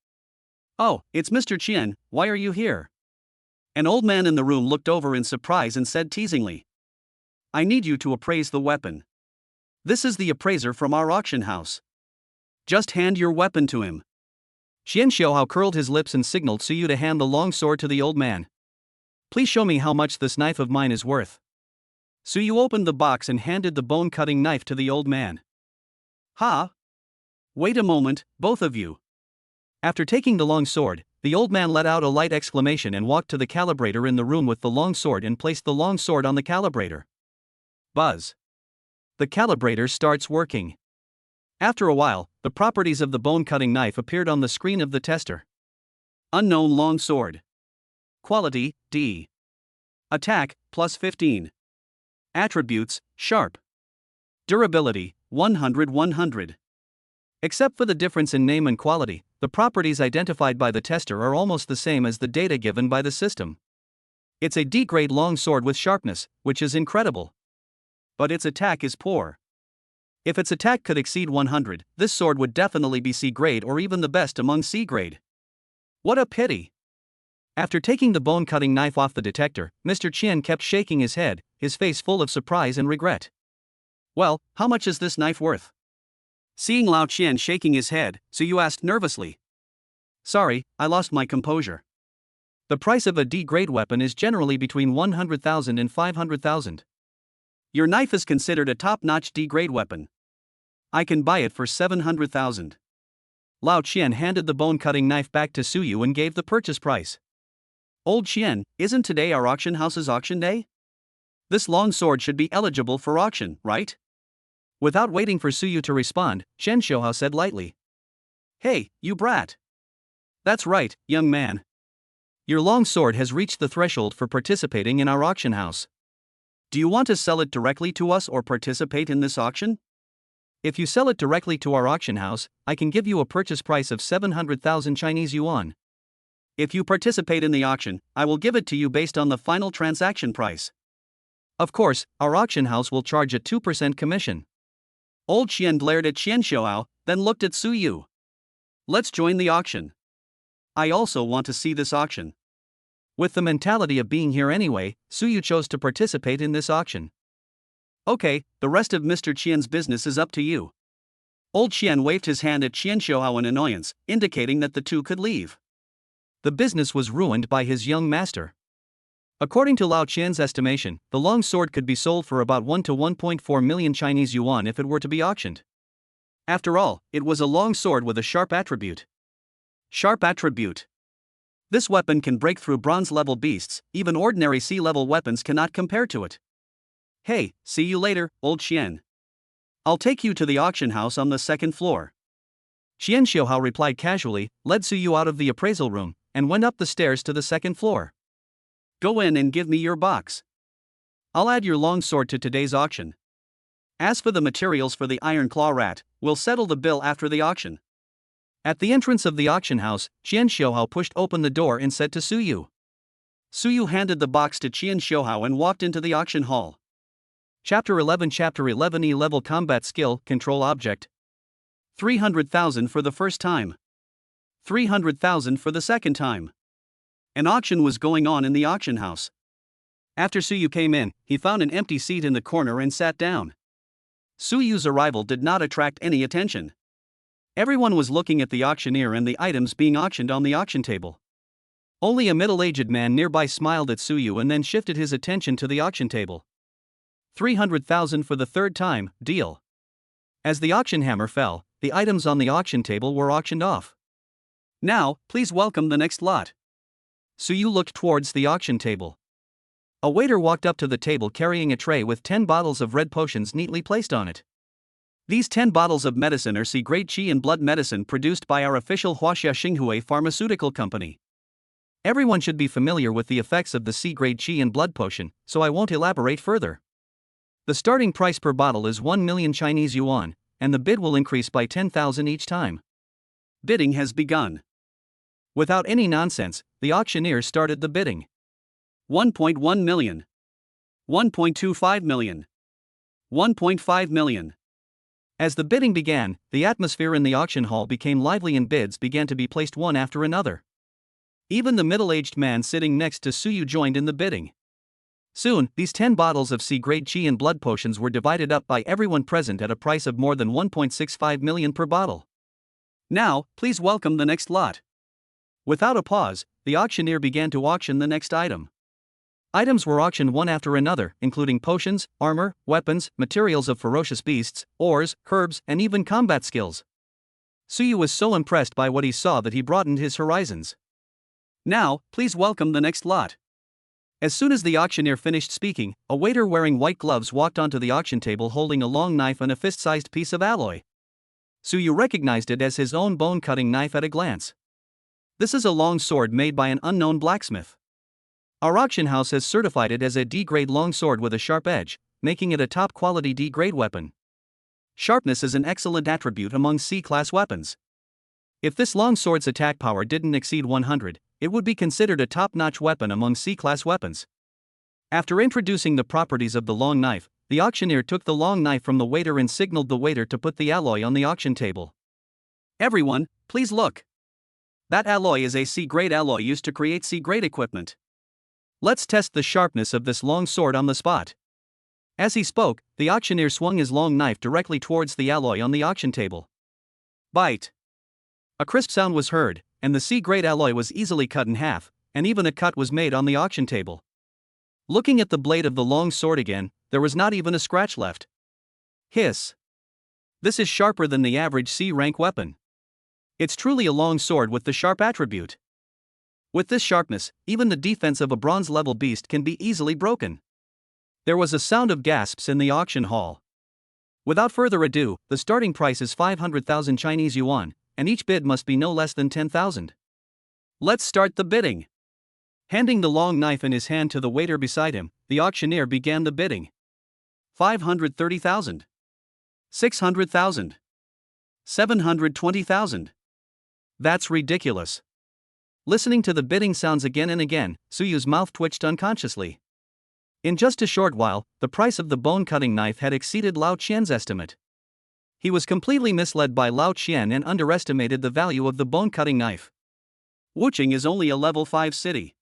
Oh, it's Mr. Qian, why are you here? An old man in the room looked over in surprise and said teasingly. I need you to appraise the weapon. This is the appraiser from our auction house. Just hand your weapon to him. Qian Shouhao curled his lips and signaled Suyu to hand the long sword to the old man. Please show me how much this knife of mine is worth. Suyu opened the box and handed the bone-cutting knife to the old man. Ha! Wait a moment, both of you. After taking the long sword, the old man let out a light exclamation and walked to the calibrator in the room with the long sword and placed the long sword on the calibrator. Buzz. The calibrator starts working. After a while, the properties of the bone-cutting knife appeared on the screen of the tester. Unknown long sword. Quality, D. Attack, plus 15. Attributes, sharp. Durability, 100/100. Except for the difference in name and quality, the properties identified by the tester are almost the same as the data given by the system. It's a D-grade long sword with sharpness, which is incredible. But its attack is poor. If its attack could exceed 100, this sword would definitely be C-grade or even the best among C-grade. What a pity! After taking the bone-cutting knife off the detector, Mr. Qian kept shaking his head, his face full of surprise and regret. Well, how much is this knife worth? Seeing Lao Qian shaking his head, Suyu asked nervously. Sorry, I lost my composure. The price of a D-grade weapon is generally between 100,000 and 500,000. Your knife is considered a top-notch D-grade weapon. I can buy it for 700,000. Lao Qian handed the bone-cutting knife back to Suyu and gave the purchase price. Old Qian, isn't today our auction house's auction day? This long sword should be eligible for auction, right? Without waiting for Suyu to respond, Shen Shouhao said lightly. Hey, you brat. That's right, young man. Your long sword has reached the threshold for participating in our auction house. Do you want to sell it directly to us or participate in this auction? If you sell it directly to our auction house, I can give you a purchase price of 700,000 Chinese yuan. If you participate in the auction, I will give it to you based on the final transaction price. Of course, our auction house will charge a 2% commission. Old Qian glared at Qian Shouhao, then looked at Suyu. Let's join the auction. I also want to see this auction. With the mentality of being here anyway, Suyu chose to participate in this auction. Okay, the rest of Mr. Qian's business is up to you. Old Qian waved his hand at Qian Shouhao in annoyance, indicating that the two could leave. The business was ruined by his young master. According to Lao Qian's estimation, the long sword could be sold for about 1 to 1.4 million Chinese yuan if it were to be auctioned. After all, it was a long sword with a sharp attribute. Sharp attribute. This weapon can break through bronze-level beasts, even ordinary sea-level weapons cannot compare to it. Hey, see you later, old Qian. I'll take you to the auction house on the second floor. Qian Shouhao replied casually, led Suyu out of the appraisal room, and went up the stairs to the second floor. Go in and give me your box. I'll add your long sword to today's auction. As for the materials for the iron claw rat, we'll settle the bill after the auction. At the entrance of the auction house, Qian Shouhao pushed open the door and said to Suyu. Suyu handed the box to Qian Shouhao and walked into the auction hall. Chapter 11 E-level combat skill, control object. 300,000 for the first time. 300,000 for the second time. An auction was going on in the auction house. After Suyu came in, he found an empty seat in the corner and sat down. Suyu's arrival did not attract any attention. Everyone was looking at the auctioneer and the items being auctioned on the auction table. Only a middle-aged man nearby smiled at Suyu and then shifted his attention to the auction table. 300,000 for the third time, deal. As the auction hammer fell, the items on the auction table were auctioned off. Now, please welcome the next lot. Suyu looked towards the auction table. A waiter walked up to the table carrying a tray with 10 bottles of red potions neatly placed on it. These 10 bottles of medicine are C-grade qi and blood medicine produced by our official Huaxia Xinghui pharmaceutical company. Everyone should be familiar with the effects of the C-grade qi and blood potion, so I won't elaborate further. The starting price per bottle is 1 million Chinese yuan, and the bid will increase by 10,000 each time. Bidding has begun. Without any nonsense, the auctioneer started the bidding. 1.1 million. 1.25 million. 1.5 million. As the bidding began, the atmosphere in the auction hall became lively and bids began to be placed one after another. Even the middle-aged man sitting next to Suyu joined in the bidding. Soon, these 10 bottles of C-grade qi and blood potions were divided up by everyone present at a price of more than 1.65 million per bottle. Now, please welcome the next lot. Without a pause, the auctioneer began to auction the next item. Items were auctioned one after another, including potions, armor, weapons, materials of ferocious beasts, ores, herbs, and even combat skills. Suyu was so impressed by what he saw that he broadened his horizons. Now, please welcome the next lot. As soon as the auctioneer finished speaking, a waiter wearing white gloves walked onto the auction table holding a long knife and a fist-sized piece of alloy. Suyu recognized it as his own bone-cutting knife at a glance. This is a long sword made by an unknown blacksmith. Our auction house has certified it as a D-grade long sword with a sharp edge, making it a top-quality D-grade weapon. Sharpness is an excellent attribute among C-class weapons. If this long sword's attack power didn't exceed 100, it would be considered a top-notch weapon among C-class weapons. After introducing the properties of the long knife, the auctioneer took the long knife from the waiter and signaled the waiter to put the alloy on the auction table. Everyone, please look. That alloy is a C-grade alloy used to create C-grade equipment. Let's test the sharpness of this long sword on the spot. As he spoke, the auctioneer swung his long knife directly towards the alloy on the auction table. Bite! A crisp sound was heard, and the C-grade alloy was easily cut in half, and even a cut was made on the auction table. Looking at the blade of the long sword again, there was not even a scratch left. Hiss! This is sharper than the average C-rank weapon. It's truly a long sword with the sharp attribute. With this sharpness, even the defense of a bronze-level beast can be easily broken. There was a sound of gasps in the auction hall. Without further ado, the starting price is 500,000 Chinese yuan, and each bid must be no less than 10,000. Let's start the bidding. Handing the long knife in his hand to the waiter beside him, the auctioneer began the bidding. 530,000. 600,000. 720,000. That's ridiculous. Listening to the bidding sounds again and again, Suyu's mouth twitched unconsciously. In just a short while, the price of the bone-cutting knife had exceeded Lao Qian's estimate. He was completely misled by Lao Qian and underestimated the value of the bone-cutting knife. Wuching is only a level 5 city.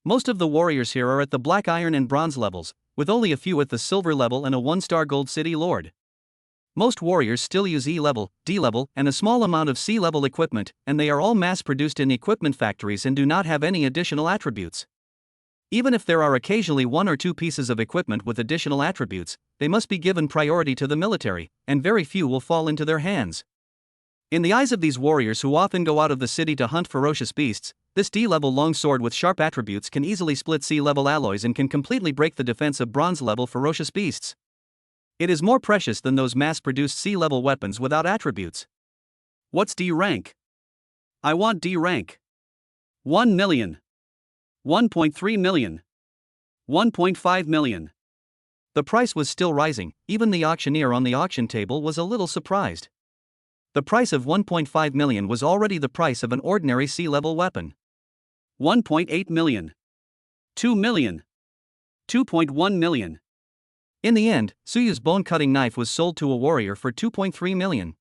Most of the warriors here are at the black iron and bronze levels, with only a few at the silver level and a 1-star gold city lord. Most warriors still use E-level, D-level, and a small amount of C-level equipment, and they are all mass-produced in equipment factories and do not have any additional attributes. Even if there are occasionally 1 or 2 pieces of equipment with additional attributes, they must be given priority to the military, and very few will fall into their hands. In the eyes of these warriors who often go out of the city to hunt ferocious beasts, this D-level longsword with sharp attributes can easily split C-level alloys and can completely break the defense of bronze-level ferocious beasts. It is more precious than those mass-produced C-level weapons without attributes. What's D rank? I want D rank. 1 million. 1.3 million. 1.5 million. The price was still rising, even the auctioneer on the auction table was a little surprised. The price of 1.5 million was already the price of an ordinary C-level weapon. 1.8 million. 2 million. 2.1 million. In the end, Suyu's bone-cutting knife was sold to a warrior for 2.3 million.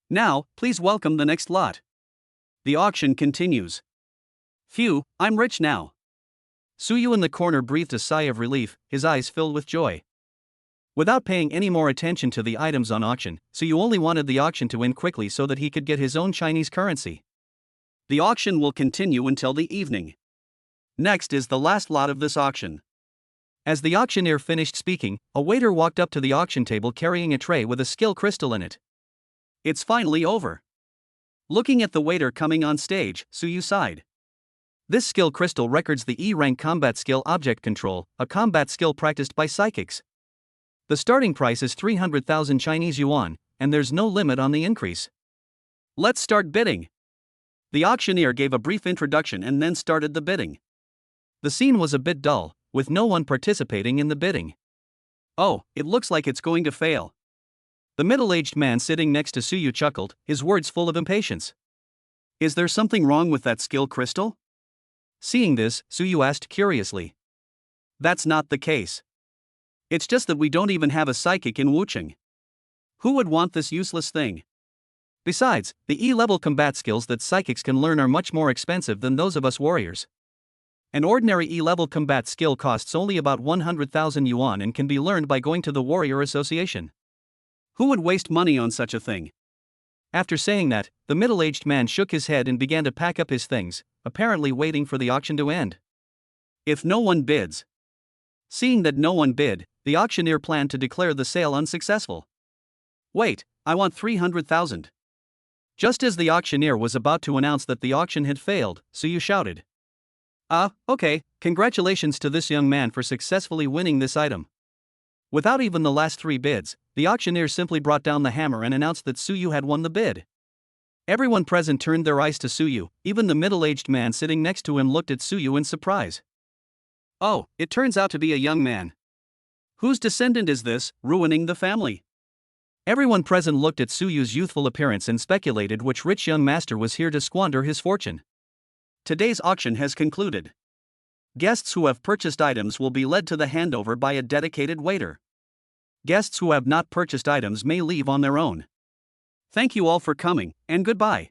Now, please welcome the next lot. The auction continues. Phew, I'm rich now. Suyu in the corner breathed a sigh of relief, his eyes filled with joy. Without paying any more attention to the items on auction, Suyu only wanted the auction to end quickly so that he could get his own Chinese currency. The auction will continue until the evening. Next is the last lot of this auction. As the auctioneer finished speaking, a waiter walked up to the auction table carrying a tray with a skill crystal in it. It's finally over. Looking at the waiter coming on stage, Suyu sighed. This skill crystal records the E-rank combat skill object control, a combat skill practiced by psychics. The starting price is 300,000 Chinese yuan, and there's no limit on the increase. Let's start bidding. The auctioneer gave a brief introduction and then started the bidding. The scene was a bit dull, with no one participating in the bidding. Oh, it looks like it's going to fail. The middle-aged man sitting next to Suyu chuckled, his words full of impatience. Is there something wrong with that skill crystal? Seeing this, Suyu asked curiously. That's not the case. It's just that we don't even have a psychic in Wucheng. Who would want this useless thing? Besides, the E-level combat skills that psychics can learn are much more expensive than those of us warriors. An ordinary E-level combat skill costs only about 100,000 yuan and can be learned by going to the Warrior Association. Who would waste money on such a thing? After saying that, the middle-aged man shook his head and began to pack up his things, apparently waiting for the auction to end. If no one bids. Seeing that no one bid, the auctioneer planned to declare the sale unsuccessful. Wait, I want 300,000. Just as the auctioneer was about to announce that the auction had failed, Suyu shouted. Okay, congratulations to this young man for successfully winning this item. Without even the last 3 bids, the auctioneer simply brought down the hammer and announced that Suyu had won the bid. Everyone present turned their eyes to Suyu, even the middle-aged man sitting next to him looked at Suyu in surprise. Oh, it turns out to be a young man. Whose descendant is this, ruining the family? Everyone present looked at Suyu's youthful appearance and speculated which rich young master was here to squander his fortune. Today's auction has concluded. Guests who have purchased items will be led to the handover by a dedicated waiter. Guests who have not purchased items may leave on their own. Thank you all for coming, and goodbye.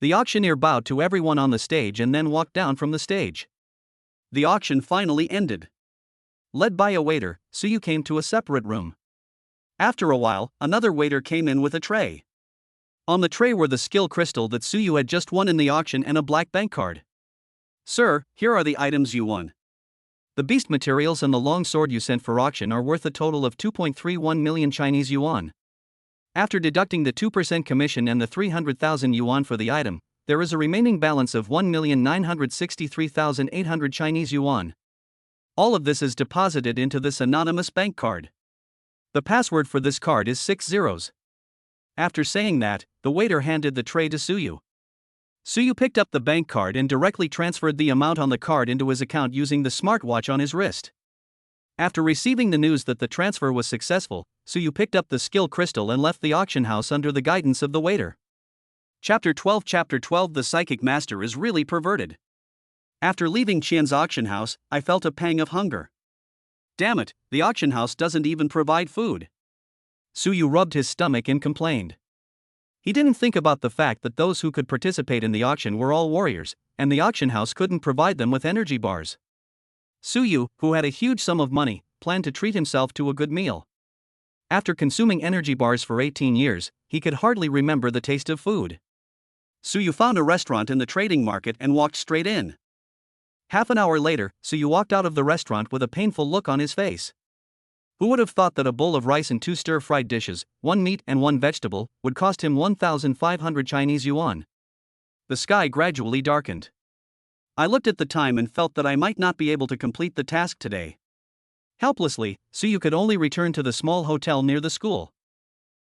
The auctioneer bowed to everyone on the stage and then walked down from the stage. The auction finally ended. Led by a waiter, Suyu came to a separate room. After a while, another waiter came in with a tray. On the tray were the skill crystal that Suyu had just won in the auction and a black bank card. Sir, here are the items you won. The beast materials and the long sword you sent for auction are worth a total of 2.31 million Chinese yuan. After deducting the 2% commission and the 300,000 yuan for the item, there is a remaining balance of 1,963,800 Chinese yuan. All of this is deposited into this anonymous bank card. The password for this card is 6 zeros. After saying that, the waiter handed the tray to Suyu. Suyu picked up the bank card and directly transferred the amount on the card into his account using the smartwatch on his wrist. After receiving the news that the transfer was successful, Suyu picked up the skill crystal and left the auction house under the guidance of the waiter. Chapter 12 The Psychic Master is really perverted. After leaving Qian's auction house, I felt a pang of hunger. Damn it, the auction house doesn't even provide food. Suyu rubbed his stomach and complained. He didn't think about the fact that those who could participate in the auction were all warriors, and the auction house couldn't provide them with energy bars. Suyu, who had a huge sum of money, planned to treat himself to a good meal. After consuming energy bars for 18 years, he could hardly remember the taste of food. Suyu found a restaurant in the trading market and walked straight in. Half an hour later, Suyu walked out of the restaurant with a painful look on his face. Who would have thought that a bowl of rice and 2 stir-fried dishes, 1 meat and 1 vegetable, would cost him 1,500 Chinese yuan? The sky gradually darkened. I looked at the time and felt that I might not be able to complete the task today. Helplessly, Suyu could only return to the small hotel near the school.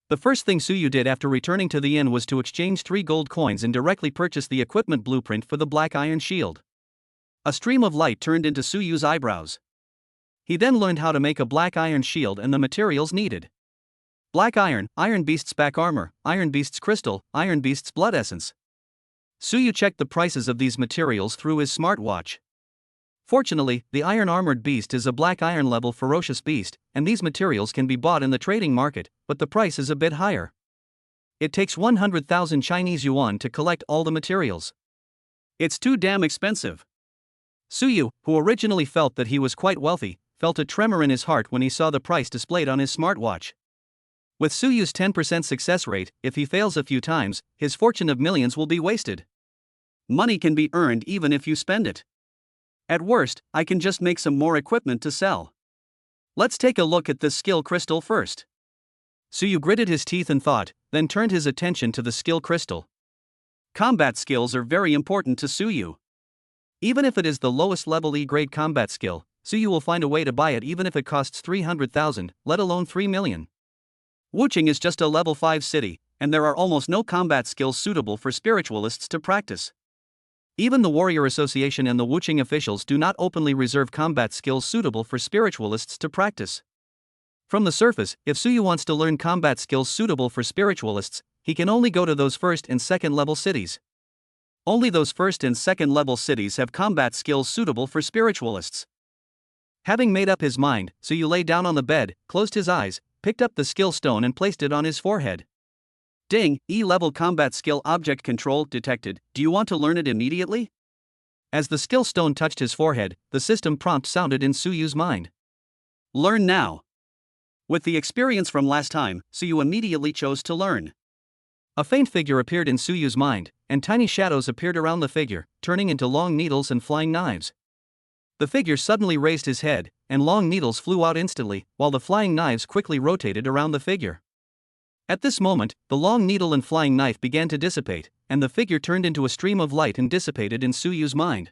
The first thing Suyu did after returning to the inn was to exchange 3 gold coins and directly purchase the equipment blueprint for the black iron shield. A stream of light turned into Suyu's eyebrows. He then learned how to make a black iron shield and the materials needed. Black iron, Iron Beast's back armor, Iron Beast's crystal, Iron Beast's blood essence. Suyu checked the prices of these materials through his smartwatch. Fortunately, the iron armored beast is a black iron level ferocious beast, and these materials can be bought in the trading market, but the price is a bit higher. It takes 100,000 Chinese yuan to collect all the materials. It's too damn expensive. Suyu, who originally felt that he was quite wealthy, felt a tremor in his heart when he saw the price displayed on his smartwatch. With Suyu's 10% success rate, if he fails a few times, his fortune of millions will be wasted. Money can be earned even if you spend it. At worst, I can just make some more equipment to sell. Let's take a look at this skill crystal first. Suyu gritted his teeth and thought, then turned his attention to the skill crystal. Combat skills are very important to Suyu. Even if it is the lowest level E-grade combat skill, Suyu will find a way to buy it even if it costs 300,000, let alone 3 million. Wuching is just a level 5 city, and there are almost no combat skills suitable for spiritualists to practice. Even the Warrior Association and the Wuching officials do not openly reserve combat skills suitable for spiritualists to practice. From the surface, if Suyu wants to learn combat skills suitable for spiritualists, he can only go to those 1st and 2nd level cities. Only those 1st and 2nd level cities have combat skills suitable for spiritualists. Having made up his mind, Suyu lay down on the bed, closed his eyes, picked up the skill stone and placed it on his forehead. Ding, E-level combat skill object control detected. Do you want to learn it immediately? As the skill stone touched his forehead, the system prompt sounded in Suyu's mind. Learn now. With the experience from last time, Suyu immediately chose to learn. A faint figure appeared in Suyu's mind, and tiny shadows appeared around the figure, turning into long needles and flying knives. The figure suddenly raised his head, and long needles flew out instantly, while the flying knives quickly rotated around the figure. At this moment, the long needle and flying knife began to dissipate, and the figure turned into a stream of light and dissipated in Suyu's mind.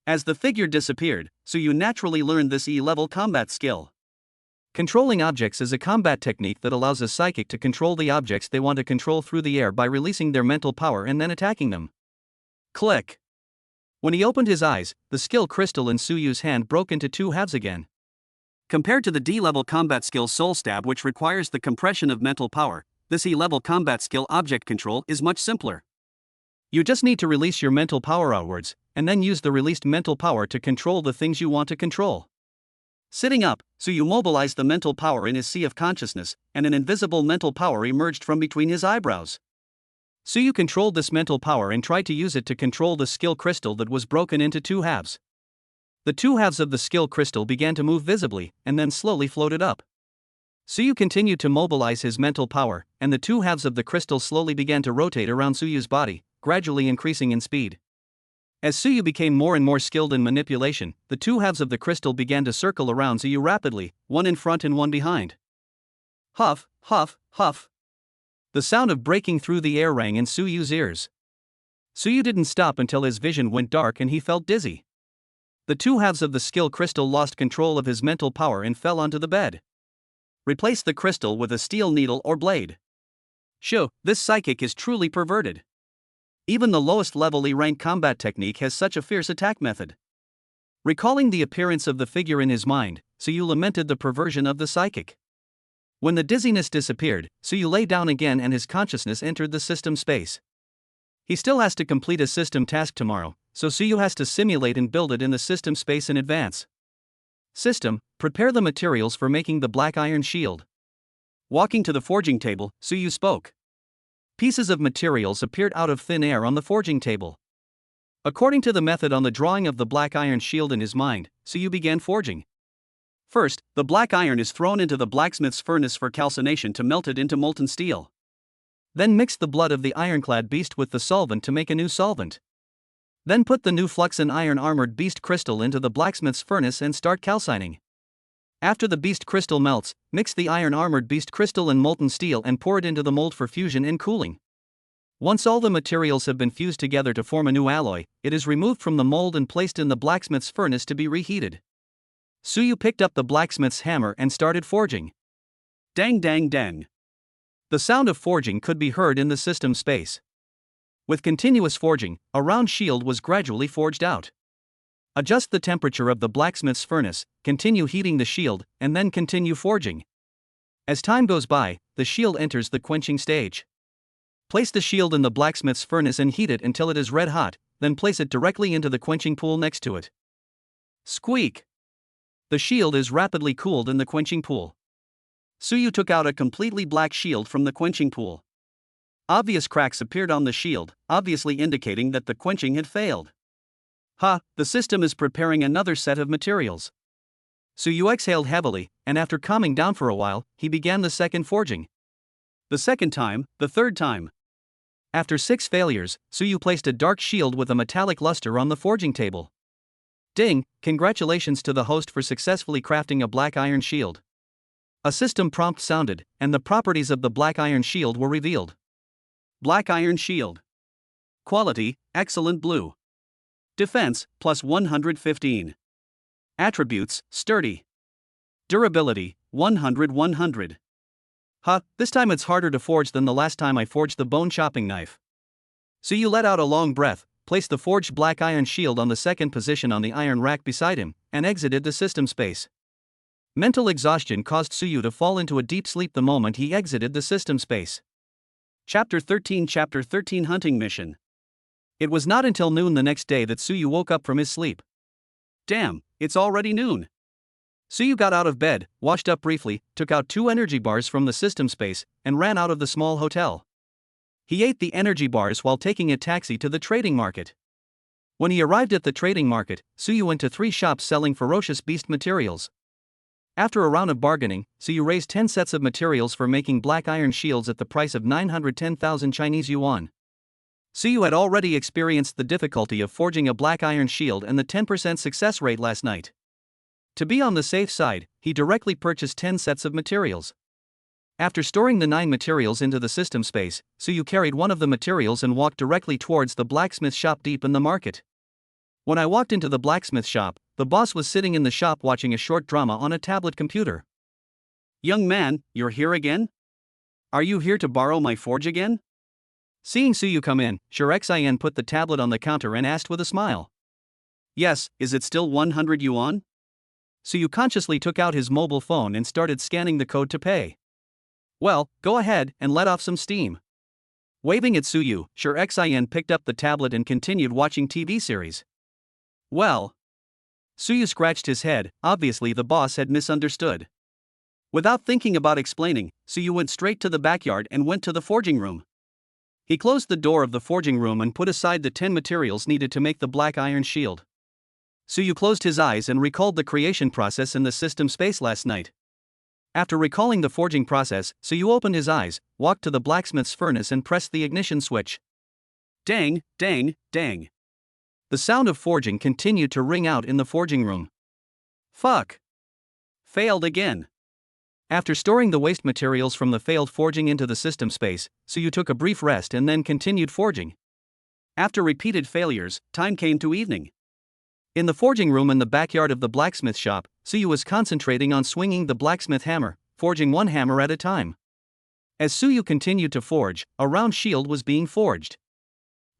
As the figure disappeared, Suyu naturally learned this E-level combat skill. Controlling objects is a combat technique that allows a psychic to control the objects they want to control through the air by releasing their mental power and then attacking them. Click. When he opened his eyes, the skill crystal in Suyu's hand broke into two halves again. Compared to the D-level combat skill Soul Stab, which requires the compression of mental power, this E-level combat skill object control is much simpler. You just need to release your mental power outwards, and then use the released mental power to control the things you want to control. Sitting up, Suyu mobilized the mental power in his sea of consciousness, and an invisible mental power emerged from between his eyebrows. Suyu controlled this mental power and tried to use it to control the skill crystal that was broken into two halves. The two halves of the skill crystal began to move visibly, and then slowly floated up. Suyu continued to mobilize his mental power, and the two halves of the crystal slowly began to rotate around Suyu's body, gradually increasing in speed. As Suyu became more and more skilled in manipulation, the two halves of the crystal began to circle around Suyu rapidly, one in front and one behind. Huff, huff, huff. The sound of breaking through the air rang in Suyu's ears. Suyu didn't stop until his vision went dark and he felt dizzy. The two halves of the skill crystal lost control of his mental power and fell onto the bed. Replace the crystal with a steel needle or blade. Shoo, this psychic is truly perverted. Even the lowest level E-rank combat technique has such a fierce attack method. Recalling the appearance of the figure in his mind, Suyu lamented the perversion of the psychic. When the dizziness disappeared, Suyu lay down again and his consciousness entered the system space. He still has to complete a system task tomorrow, so Suyu has to simulate and build it in the system space in advance. System, prepare the materials for making the black iron shield. Walking to the forging table, Suyu spoke. Pieces of materials appeared out of thin air on the forging table. According to the method on the drawing of the black iron shield in his mind, Suyu began forging. First, the black iron is thrown into the blacksmith's furnace for calcination to melt it into molten steel. Then mix the blood of the ironclad beast with the solvent to make a new solvent. Then put the new Fluxen iron armored beast crystal into the blacksmith's furnace and start calcining. After the beast crystal melts, mix the iron armored beast crystal and molten steel and pour it into the mold for fusion and cooling. Once all the materials have been fused together to form a new alloy, it is removed from the mold and placed in the blacksmith's furnace to be reheated. Suyu picked up the blacksmith's hammer and started forging. Dang dang dang. The sound of forging could be heard in the system space. With continuous forging, a round shield was gradually forged out. Adjust the temperature of the blacksmith's furnace, continue heating the shield, and then continue forging. As time goes by, the shield enters the quenching stage. Place the shield in the blacksmith's furnace and heat it until it is red hot, then place it directly into the quenching pool next to it. Squeak! The shield is rapidly cooled in the quenching pool. Suyu took out a completely black shield from the quenching pool. Obvious cracks appeared on the shield, obviously indicating that the quenching had failed. The system is preparing another set of materials. Suyu exhaled heavily, and after calming down for a while, he began the second forging. The second time, the third time. After 6 failures, Suyu placed a dark shield with a metallic luster on the forging table. Ding! Congratulations to the host for successfully crafting a black iron shield. A system prompt sounded, and the properties of the black iron shield were revealed. Black iron shield. Quality, excellent blue. Defense, plus 115. Attributes, sturdy. Durability, 100. This time it's harder to forge than the last time I forged the bone chopping knife. Suyu let out a long breath, placed the forged black iron shield on the second position on the iron rack beside him, and exited the system space. Mental exhaustion caused Suyu to fall into a deep sleep the moment he exited the system space. Chapter 13 Hunting Mission. It was not until noon the next day that Suyu woke up from his sleep. Damn, it's already noon. Suyu got out of bed, washed up briefly, took out 2 energy bars from the system space, and ran out of the small hotel. He ate the energy bars while taking a taxi to the trading market. When he arrived at the trading market, Suyu went to 3 shops selling ferocious beast materials. After a round of bargaining, Suyu raised 10 sets of materials for making black iron shields at the price of 910,000 Chinese yuan. Suyu had already experienced the difficulty of forging a black iron shield and the 10% success rate last night. To be on the safe side, he directly purchased 10 sets of materials. After storing the 9 materials into the system space, Suyu carried one of the materials and walked directly towards the blacksmith shop deep in the market. When I walked into the blacksmith shop, the boss was sitting in the shop watching a short drama on a tablet computer. "Young man, you're here again? Are you here to borrow my forge again?" Seeing Suyu come in, Shirexin put the tablet on the counter and asked with a smile. "Yes, is it still 100 yuan?" Suyu consciously took out his mobile phone and started scanning the code to pay. "Well, go ahead and let off some steam." Waving at Suyu, Shirexin picked up the tablet and continued watching TV series. "Well." Suyu scratched his head, obviously the boss had misunderstood. Without thinking about explaining, Suyu went straight to the backyard and went to the forging room. He closed the door of the forging room and put aside the 10 materials needed to make the black iron shield. Suyu closed his eyes and recalled the creation process in the system space last night. After recalling the forging process, Suyu opened his eyes, walked to the blacksmith's furnace and pressed the ignition switch. Dang, dang, dang. The sound of forging continued to ring out in the forging room. Fuck. Failed again. After storing the waste materials from the failed forging into the system space, Suyu took a brief rest and then continued forging. After repeated failures, time came to evening. In the forging room in the backyard of the blacksmith shop, Suyu was concentrating on swinging the blacksmith hammer, forging one hammer at a time. As Suyu continued to forge, a round shield was being forged.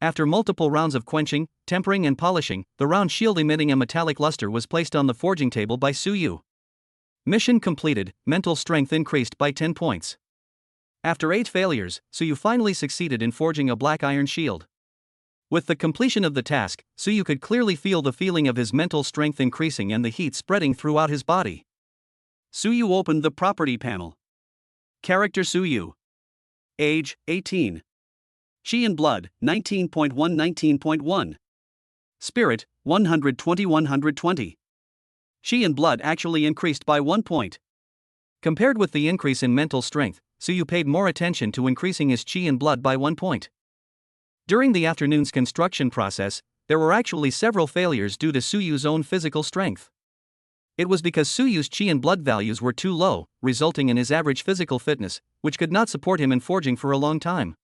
After multiple rounds of quenching, tempering and polishing, the round shield emitting a metallic luster was placed on the forging table by Suyu. Mission completed, mental strength increased by 10 points. After 8 failures, Suyu finally succeeded in forging a black iron shield. With the completion of the task, Suyu could clearly feel the feeling of his mental strength increasing and the heat spreading throughout his body. Suyu opened the property panel. Character Suyu. Age, 18. Chi and Blood, 19.1-19.1. Spirit, 120-120. Chi and Blood actually increased by 1 point. Compared with the increase in mental strength, Suyu paid more attention to increasing his Chi and Blood by 1 point. During the afternoon's construction process, there were actually several failures due to Suyu's own physical strength. It was because Suyu's Chi and Blood values were too low, resulting in his average physical fitness, which could not support him in forging for a long time.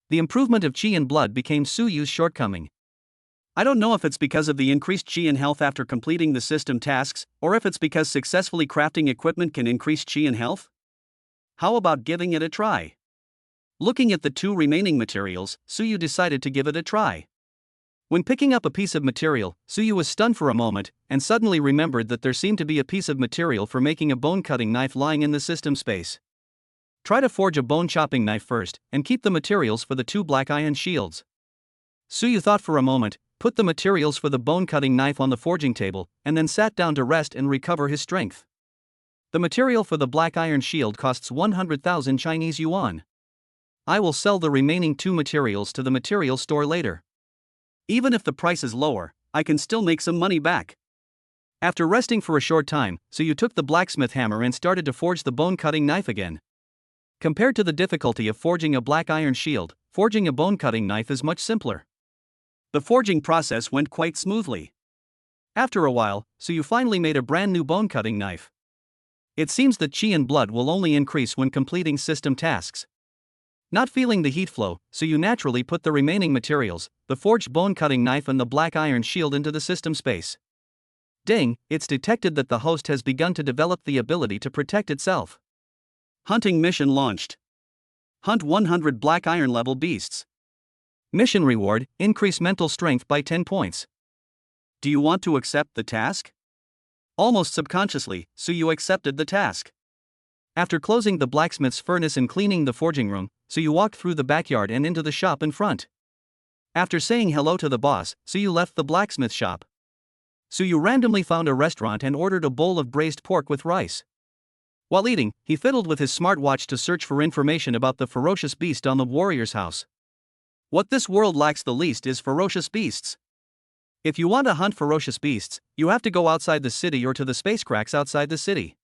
The improvement of Chi and Blood became Suyu's shortcoming. I don't know if it's because of the increased Chi and health after completing the system tasks, or if it's because successfully crafting equipment can increase Chi and health. How about giving it a try? Looking at the 2 remaining materials, Suyu decided to give it a try. When picking up a piece of material, Suyu was stunned for a moment, and suddenly remembered that there seemed to be a piece of material for making a bone-cutting knife lying in the system space. Try to forge a bone-chopping knife first, and keep the materials for the 2 black iron shields. Suyu thought for a moment, put the materials for the bone-cutting knife on the forging table, and then sat down to rest and recover his strength. The material for the black iron shield costs 100,000 Chinese yuan. I will sell the remaining 2 materials to the material store later. Even if the price is lower, I can still make some money back. After resting for a short time, Suyu took the blacksmith hammer and started to forge the bone-cutting knife again. Compared to the difficulty of forging a black iron shield, forging a bone-cutting knife is much simpler. The forging process went quite smoothly. After a while, Suyu finally made a brand new bone-cutting knife. It seems that Chi and Blood will only increase when completing system tasks. Not feeling the heat flow, Suyu naturally put the remaining materials, the forged bone-cutting knife and the black iron shield into the system space. Ding, it's detected that the host has begun to develop the ability to protect itself. Hunting mission launched. Hunt 100 black iron level beasts. Mission reward, increase mental strength by 10 points. Do you want to accept the task? Almost subconsciously, Suyu accepted the task. After closing the blacksmith's furnace and cleaning the forging room, Suyu walked through the backyard and into the shop in front. After saying hello to the boss, Suyu left the blacksmith shop. Suyu randomly found a restaurant and ordered a bowl of braised pork with rice. While eating, he fiddled with his smartwatch to search for information about the ferocious beast on the warrior's house. What this world lacks the least is ferocious beasts. If you want to hunt ferocious beasts, you have to go outside the city or to the space cracks outside the city.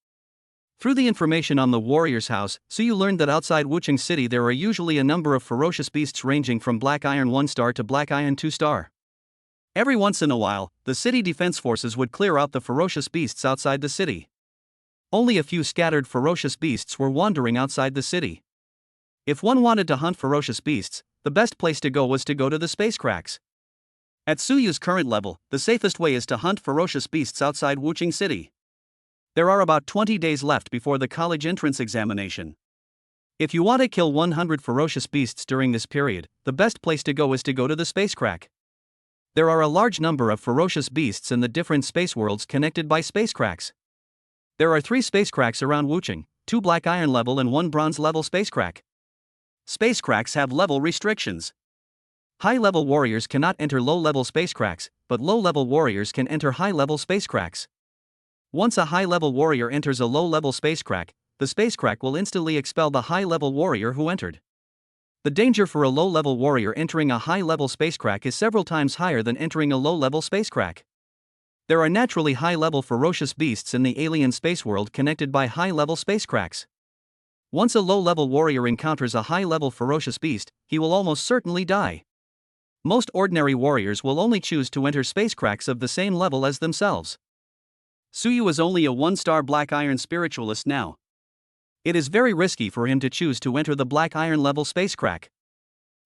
Through the information on the warrior's house, Suyu learned that outside Wuchang City there are usually a number of ferocious beasts ranging from black iron 1-star to black iron 2-star. Every once in a while, the city defense forces would clear out the ferocious beasts outside the city. Only a few scattered ferocious beasts were wandering outside the city. If one wanted to hunt ferocious beasts, the best place to go was to go to the space cracks. At Suyu's current level, the safest way is to hunt ferocious beasts outside Wuching City. There are about 20 days left before the college entrance examination. If you want to kill 100 ferocious beasts during this period, the best place to go is to go to the space crack. There are a large number of ferocious beasts in the different space worlds connected by space cracks. There are 3 space cracks around Wuching, 2 black iron level and 1 bronze level space crack. Space cracks have level restrictions. High-level warriors cannot enter low-level space cracks, but low-level warriors can enter high-level space cracks. Once a high-level warrior enters a low-level space crack, the space crack will instantly expel the high-level warrior who entered. The danger for a low-level warrior entering a high-level space crack is several times higher than entering a low-level space crack. There are naturally high-level ferocious beasts in the alien space world connected by high-level space cracks. Once a low-level warrior encounters a high-level ferocious beast, he will almost certainly die. Most ordinary warriors will only choose to enter space cracks of the same level as themselves. Suyu is only a 1-star black iron spiritualist now. It is very risky for him to choose to enter the black iron level space crack.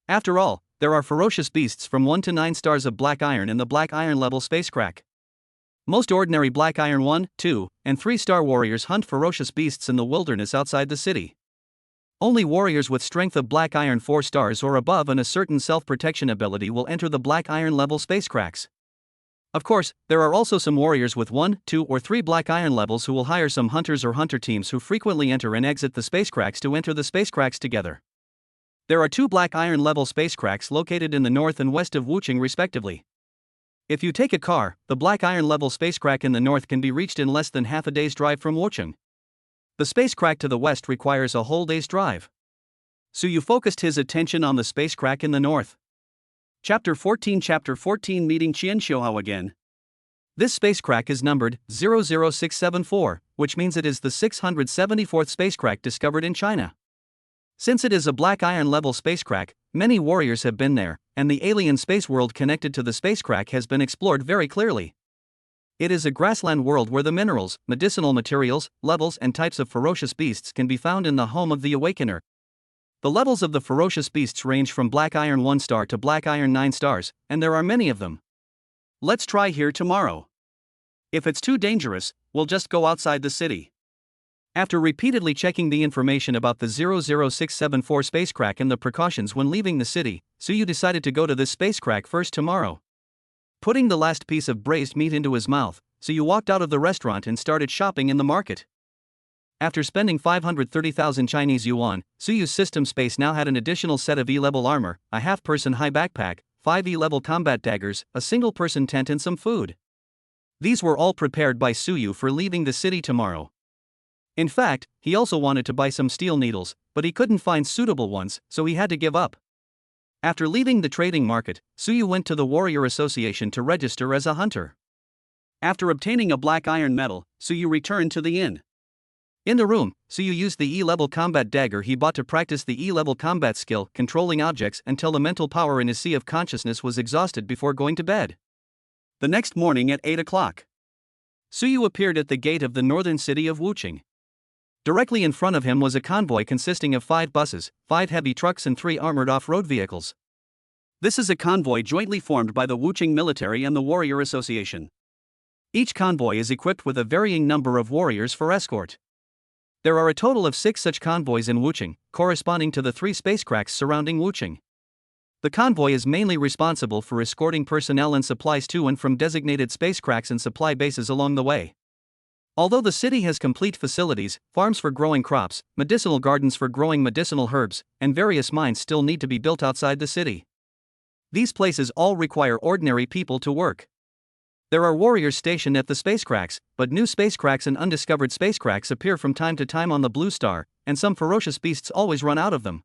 After all, there are ferocious beasts from 1 to 9 stars of black iron in the black iron level space crack. Most ordinary black iron 1, 2, and 3-star warriors hunt ferocious beasts in the wilderness outside the city. Only warriors with strength of black iron 4 stars or above and a certain self-protection ability will enter the black iron level space cracks. Of course, there are also some warriors with 1, 2, or 3 black iron levels who will hire some hunters or hunter teams who frequently enter and exit the space cracks to enter the space cracks together. There are 2 black iron level space cracks located in the north and west of Wuching respectively. If you take a car, the black iron level space crack in the north can be reached in less than half a day's drive from Wuching. The space crack to the west requires a whole day's drive. Suyu focused his attention on the space crack in the north. Chapter 14 Meeting Qianxiuhao again. This space crack is numbered 00674, which means it is the 674th space crack discovered in China. Since it is a black iron level space crack, many warriors have been there, and the alien space world connected to the space crack has been explored very clearly. It is a grassland world where the minerals, medicinal materials, levels and types of ferocious beasts can be found in the home of the Awakener. The levels of the ferocious beasts range from black iron 1 star to black iron 9 stars, and there are many of them. Let's try here tomorrow. If it's too dangerous, we'll just go outside the city. After repeatedly checking the information about the 00674 space crack and the precautions when leaving the city, Suyu decided to go to this space crack first tomorrow. Putting the last piece of braised meat into his mouth, Suyu walked out of the restaurant and started shopping in the market. After spending 530,000 Chinese yuan, Suyu's system space now had an additional set of E-level armor, a half-person high backpack, 5 E-level combat daggers, a single-person tent and some food. These were all prepared by Suyu for leaving the city tomorrow. In fact, he also wanted to buy some steel needles, but he couldn't find suitable ones, so he had to give up. After leaving the trading market, Suyu went to the Warrior Association to register as a hunter. After obtaining a black iron medal, Suyu returned to the inn. In the room, Suyu used the E-level combat dagger he bought to practice the E-level combat skill, controlling objects until the mental power in his sea of consciousness was exhausted before going to bed. The next morning at 8 o'clock, Suyu appeared at the gate of the northern city of Wuching. Directly in front of him was a convoy consisting of 5 buses, 5 heavy trucks and 3 armored off-road vehicles. This is a convoy jointly formed by the Wuching military and the Warrior Association. Each convoy is equipped with a varying number of warriors for escort. There are a total of 6 such convoys in Wuching, corresponding to the 3 space cracks surrounding Wuching. The convoy is mainly responsible for escorting personnel and supplies to and from designated space cracks and supply bases along the way. Although the city has complete facilities, farms for growing crops, medicinal gardens for growing medicinal herbs, and various mines still need to be built outside the city. These places all require ordinary people to work. There are warriors stationed at the space cracks, but new space cracks and undiscovered space cracks appear from time to time on the Blue Star, and some ferocious beasts always run out of them.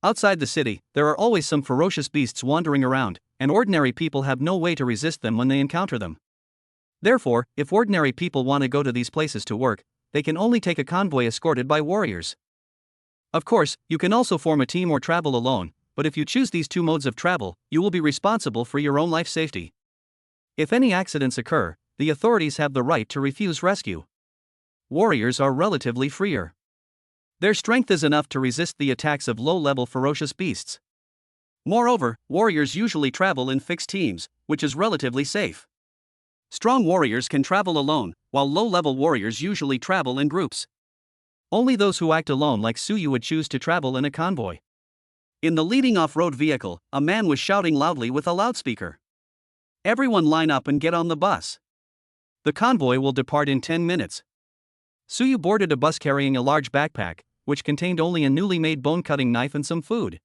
Outside the city, there are always some ferocious beasts wandering around, and ordinary people have no way to resist them when they encounter them. Therefore, if ordinary people want to go to these places to work, they can only take a convoy escorted by warriors. Of course, you can also form a team or travel alone, but if you choose these 2 modes of travel, you will be responsible for your own life safety. If any accidents occur, the authorities have the right to refuse rescue. Warriors are relatively freer. Their strength is enough to resist the attacks of low-level ferocious beasts. Moreover, warriors usually travel in fixed teams, which is relatively safe. Strong warriors can travel alone, while low-level warriors usually travel in groups. Only those who act alone like Suyu would choose to travel in a convoy. In the leading off-road vehicle, a man was shouting loudly with a loudspeaker. "Everyone line up and get on the bus. The convoy will depart in 10 minutes. Suyu boarded a bus carrying a large backpack, which contained only a newly made bone-cutting knife and some food.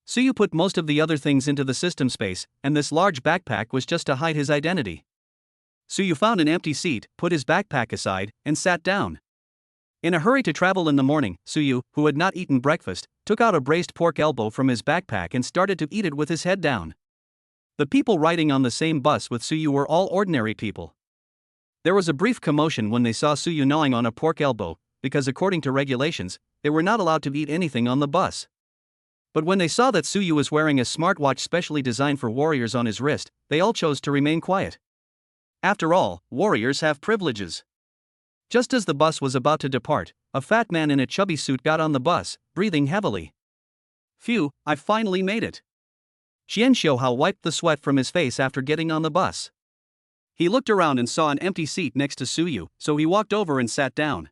Suyu put most of the other things into the system space, and this large backpack was just to hide his identity. Suyu found an empty seat, put his backpack aside, and sat down. In a hurry to travel in the morning, Suyu, who had not eaten breakfast, took out a braised pork elbow from his backpack and started to eat it with his head down. The people riding on the same bus with Suyu were all ordinary people. There was a brief commotion when they saw Suyu gnawing on a pork elbow, because according to regulations, they were not allowed to eat anything on the bus. But when they saw that Suyu was wearing a smartwatch specially designed for warriors on his wrist, they all chose to remain quiet. After all, warriors have privileges. Just as the bus was about to depart, a fat man in a chubby suit got on the bus, breathing heavily. "Phew, I finally made it." Xian Xiuhao wiped the sweat from his face after getting on the bus. He looked around and saw an empty seat next to Suyu, so he walked over and sat down.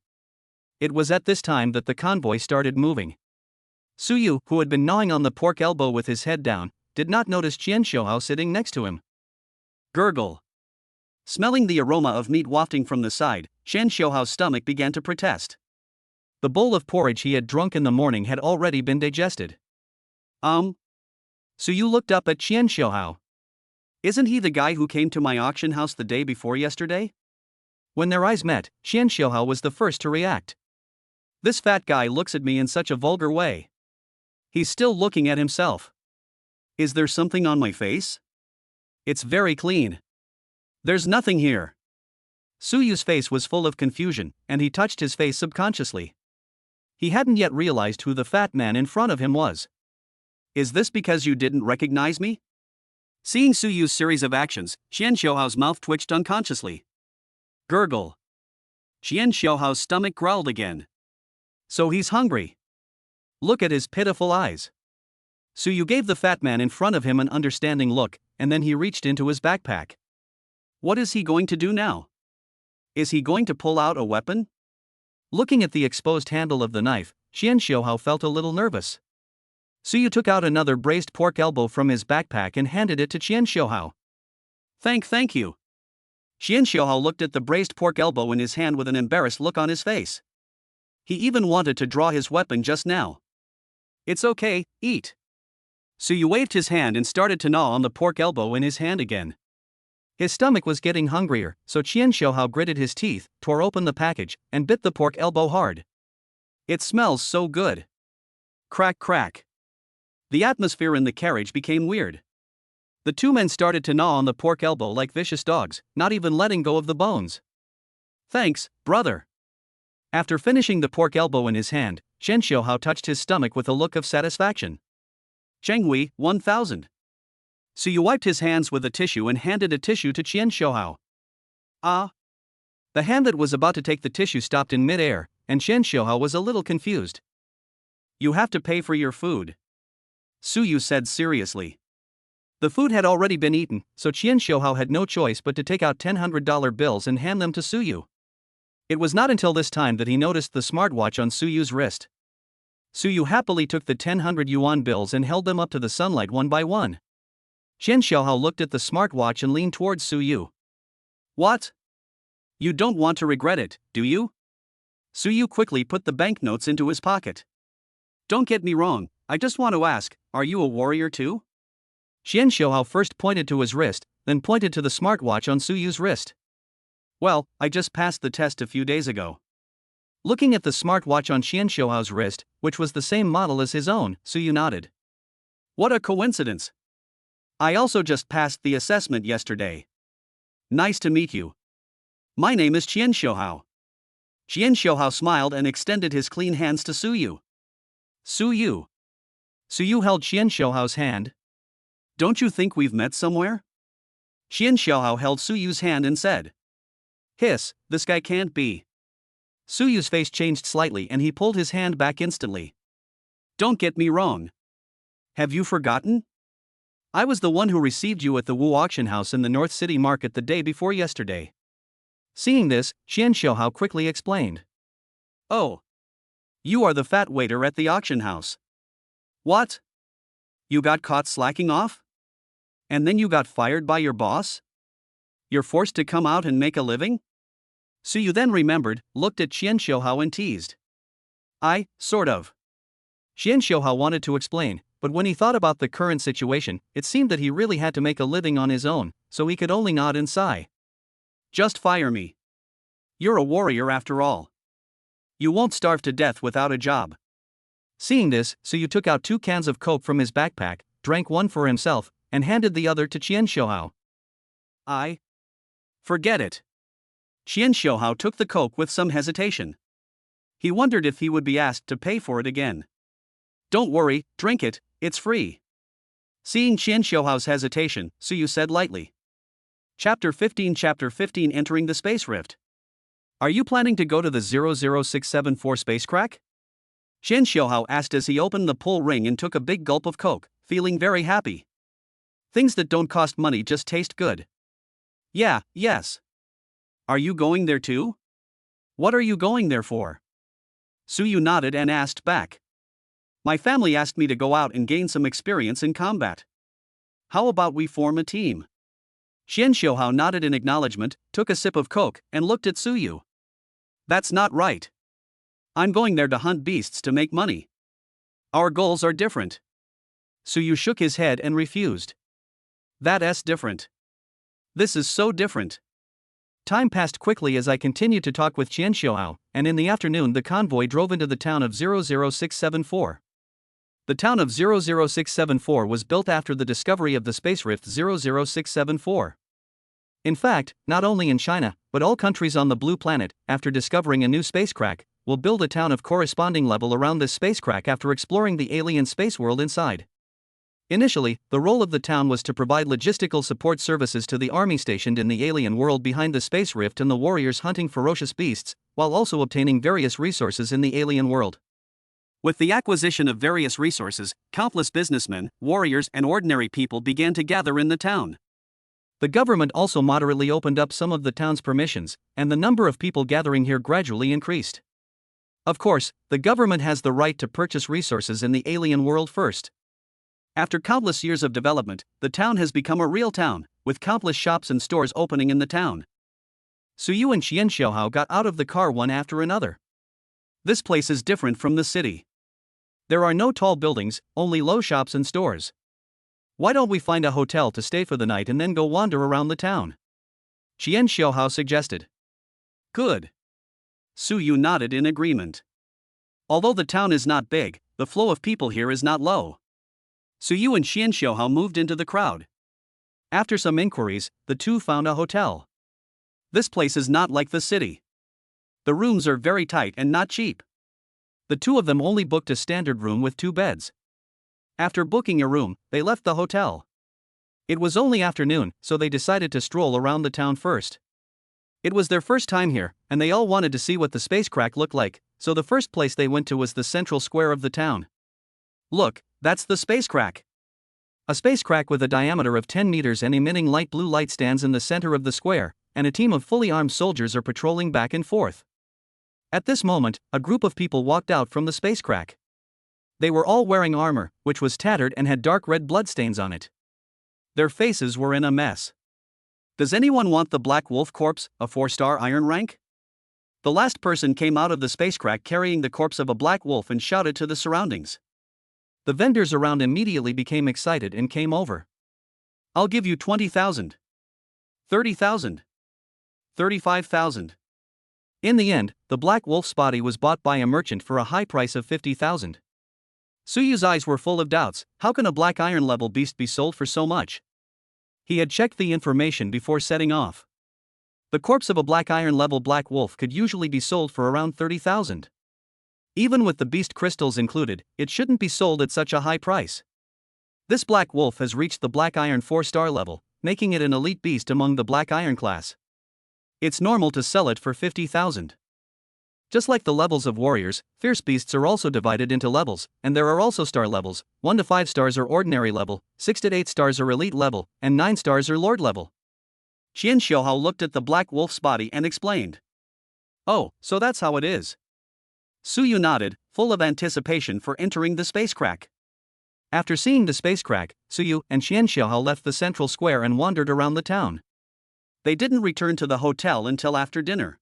It was at this time that the convoy started moving. Suyu, who had been gnawing on the pork elbow with his head down, did not notice Xian Xiuhao sitting next to him. Gurgle. Smelling the aroma of meat wafting from the side, Xian Xiuhao's stomach began to protest. The bowl of porridge he had drunk in the morning had already been digested. Suyu looked up at Xian Xiuhao. "Isn't he the guy who came to my auction house the day before yesterday?" When their eyes met, Xian Xiuhao was the first to react. "This fat guy looks at me in such a vulgar way. He's still looking at himself. Is there something on my face? It's very clean. There's nothing here." Suyu's face was full of confusion, and he touched his face subconsciously. He hadn't yet realized who the fat man in front of him was. "Is this because you didn't recognize me?" Seeing Suyu's series of actions, Xian Xiuhao's mouth twitched unconsciously. Gurgle. Xian Xiuhao's stomach growled again. So he's hungry. Look at his pitiful eyes. Suyu gave the fat man in front of him an understanding look, and then he reached into his backpack. What is he going to do now? Is he going to pull out a weapon? Looking at the exposed handle of the knife, Xian Xiuhao felt a little nervous. Suyu took out another braised pork elbow from his backpack and handed it to Xian Xiuhao. Thank you. Xian Xiuhao looked at the braised pork elbow in his hand with an embarrassed look on his face. He even wanted to draw his weapon just now. It's okay, eat. Suyu waved his hand and started to gnaw on the pork elbow in his hand again. His stomach was getting hungrier, so Xian Xiuhao gritted his teeth, tore open the package, and bit the pork elbow hard. It smells so good. Crack crack. The atmosphere in the carriage became weird. The two men started to gnaw on the pork elbow like vicious dogs, not even letting go of the bones. Thanks, brother. After finishing the pork elbow in his hand, Xian Xiuhao touched his stomach with a look of satisfaction. Chenghui, 1000. Suyu wiped his hands with a tissue and handed a tissue to Xian Xiuhao. Ah. The hand that was about to take the tissue stopped in mid-air, and Xian Xiuhao was a little confused. You have to pay for your food, Suyu said seriously. The food had already been eaten, so Xian Xiuhao had no choice but to take out $100 bills and hand them to Suyu. It was not until this time that he noticed the smartwatch on Suyu's wrist. Suyu happily took the 100 yuan bills and held them up to the sunlight one by one. Xian Xiuhao looked at the smartwatch and leaned towards Suyu. What? You don't want to regret it, do you? Suyu quickly put the banknotes into his pocket. Don't get me wrong, I just want to ask, are you a warrior too? Xian Xiuhao first pointed to his wrist, then pointed to the smartwatch on Suyu's wrist. Well, I just passed the test a few days ago. Looking at the smartwatch on Xian Xiuhao's wrist, which was the same model as his own, Suyu nodded. What a coincidence. I also just passed the assessment yesterday. Nice to meet you. My name is Xian Xiuhao. Xian Xiuhao smiled and extended his clean hands to Suyu. Suyu. Suyu held Xian Xiuhao's hand. Don't you think we've met somewhere? Xian Xiuhao held Suyu's hand and said. Hiss, this guy can't be. Suyu's face changed slightly and he pulled his hand back instantly. Don't get me wrong. Have you forgotten? I was the one who received you at the Wu auction house in the North City Market the day before yesterday. Seeing this, Qian Xiuhao quickly explained. Oh. You are the fat waiter at the auction house. What? You got caught slacking off? And then you got fired by your boss? You're forced to come out and make a living? So you then remembered, looked at Qian Xiuhao and teased. Sort of. Qian Xiuhao wanted to explain, but when he thought about the current situation, it seemed that he really had to make a living on his own, so he could only nod and sigh. Just fire me. You're a warrior after all. You won't starve to death without a job. Seeing this, Suyu took out 2 cans of Coke from his backpack, drank one for himself, and handed the other to Qian Xiuhao. Forget it. Qian Xiuhao took the Coke with some hesitation. He wondered if he would be asked to pay for it again. Don't worry, drink it, it's free. Seeing Qian Xiuhao's hesitation, Suyu said lightly. Chapter 15 Entering the Space Rift. Are you planning to go to the 00674 spacecraft? Qian Xiuhao asked as he opened the pull ring and took a big gulp of Coke, feeling very happy. Things that don't cost money just taste good. Yes. Are you going there too? What are you going there for? Suyu nodded and asked back. My family asked me to go out and gain some experience in combat. How about we form a team? Qian Xiuhao nodded in acknowledgement, took a sip of Coke, and looked at Suyu. That's not right. I'm going there to hunt beasts to make money. Our goals are different. Suyu shook his head and refused. That's different. This is so different. Time passed quickly as I continued to talk with Qian Xiuhao, and in the afternoon the convoy drove into the town of 00674. The town of 00674 was built after the discovery of the space rift 00674. In fact, not only in China, but all countries on the blue planet, after discovering a new spacecraft, will build a town of corresponding level around this spacecraft after exploring the alien space world inside. Initially, the role of the town was to provide logistical support services to the army stationed in the alien world behind the space rift and the warriors hunting ferocious beasts, while also obtaining various resources in the alien world. With the acquisition of various resources, countless businessmen, warriors, and ordinary people began to gather in the town. The government also moderately opened up some of the town's permissions, and the number of people gathering here gradually increased. Of course, the government has the right to purchase resources in the alien world first. After countless years of development, the town has become a real town, with countless shops and stores opening in the town. Suyu and Qian Xiuhao got out of the car one after another. This place is different from the city. There are no tall buildings, only low shops and stores. Why don't we find a hotel to stay for the night and then go wander around the town? Qian Xiuhao suggested. Good. Suyu nodded in agreement. Although the town is not big, the flow of people here is not low. Suyu and Qian Xiuhao moved into the crowd. After some inquiries, the two found a hotel. This place is not like the city. The rooms are very tight and not cheap. The two of them only booked a standard room with 2 beds. After booking a room, they left the hotel. It was only afternoon, so they decided to stroll around the town first. It was their first time here, and they all wanted to see what the spacecraft looked like, so the first place they went to was the central square of the town. Look, that's the spacecraft. A spacecraft with a diameter of 10 meters and emitting light blue light stands in the center of the square, and a team of fully armed soldiers are patrolling back and forth. At this moment, a group of people walked out from the spacecraft. They were all wearing armor, which was tattered and had dark red bloodstains on it. Their faces were in a mess. Does anyone want the Black Wolf corpse, a 4-star iron rank? The last person came out of the spacecraft carrying the corpse of a black wolf and shouted to the surroundings. The vendors around immediately became excited and came over. I'll give you 20,000. 30,000. 35,000. In the end, the black wolf's body was bought by a merchant for a high price of 50,000. Suyu's eyes were full of doubts. How can a black iron level beast be sold for so much? He had checked the information before setting off. The corpse of a black iron level black wolf could usually be sold for around 30,000. Even with the beast crystals included, it shouldn't be sold at such a high price. This black wolf has reached the black iron 4-star level, making it an elite beast among the black iron class. It's normal to sell it for 50,000. Just like the levels of warriors, fierce beasts are also divided into levels, and there are also star levels. 1 to 5 stars are ordinary level, 6 to 8 stars are elite level, and 9 stars are lord level. Qian Xiaohao looked at the black wolf's body and explained. Oh, so that's how it is. Su Yu nodded, full of anticipation for entering the space crack. After seeing the space crack, Su Yu and Qian Xiaohao left the central square and wandered around the town. They didn't return to the hotel until after dinner.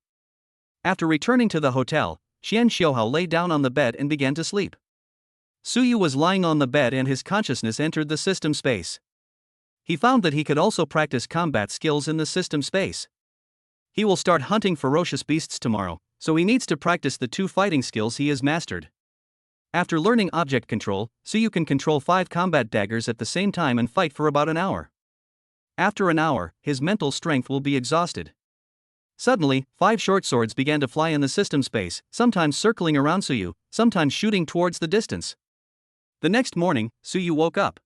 After returning to the hotel, Qian Xiaohao lay down on the bed and began to sleep. Su Yu was lying on the bed and his consciousness entered the system space. He found that he could also practice combat skills in the system space. He will start hunting ferocious beasts tomorrow, so he needs to practice the 2 fighting skills he has mastered. After learning object control, Su Yu can control 5 combat daggers at the same time and fight for about an hour. After an hour, his mental strength will be exhausted. Suddenly, 5 short swords began to fly in the system space, sometimes circling around Su Yu, sometimes shooting towards the distance. The next morning, Su Yu woke up.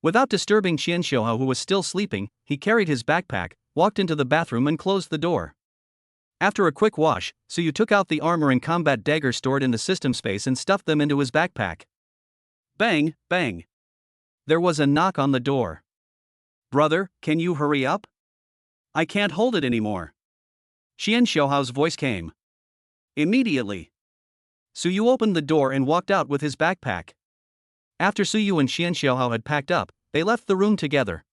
Without disturbing Qian Xiaohao, who was still sleeping, he carried his backpack, walked into the bathroom and closed the door. After a quick wash, Su Yu took out the armor and combat dagger stored in the system space and stuffed them into his backpack. Bang, bang. There was a knock on the door. Brother, can you hurry up? I can't hold it anymore. Qian Xiaohao's voice came. Immediately. Su Yu opened the door and walked out with his backpack. After Su Yu and Qian Xiaohao had packed up, they left the room together.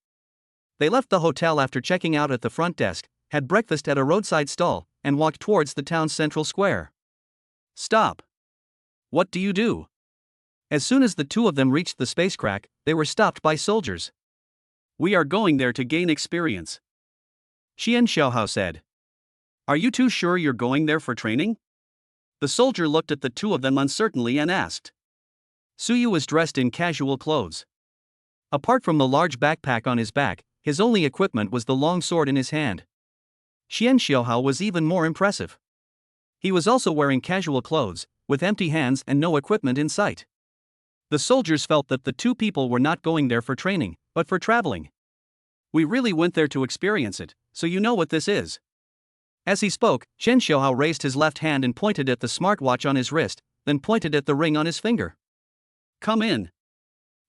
They left the hotel after checking out at the front desk, had breakfast at a roadside stall, and walked towards the town's central square. Stop. What do you do? As soon as the 2 of them reached the space crack, they were stopped by soldiers. We are going there to gain experience. Qian Xiaohao said. Are you 2 sure you're going there for training? The soldier looked at the 2 of them uncertainly and asked. Su Yu was dressed in casual clothes. Apart from the large backpack on his back, his only equipment was the long sword in his hand. Qian Xiaohao was even more impressive. He was also wearing casual clothes, with empty hands and no equipment in sight. The soldiers felt that the 2 people were not going there for training, but for traveling. We really went there to experience it, so you know what this is. As he spoke, Qian Xiaohao raised his left hand and pointed at the smartwatch on his wrist, then pointed at the ring on his finger. Come in.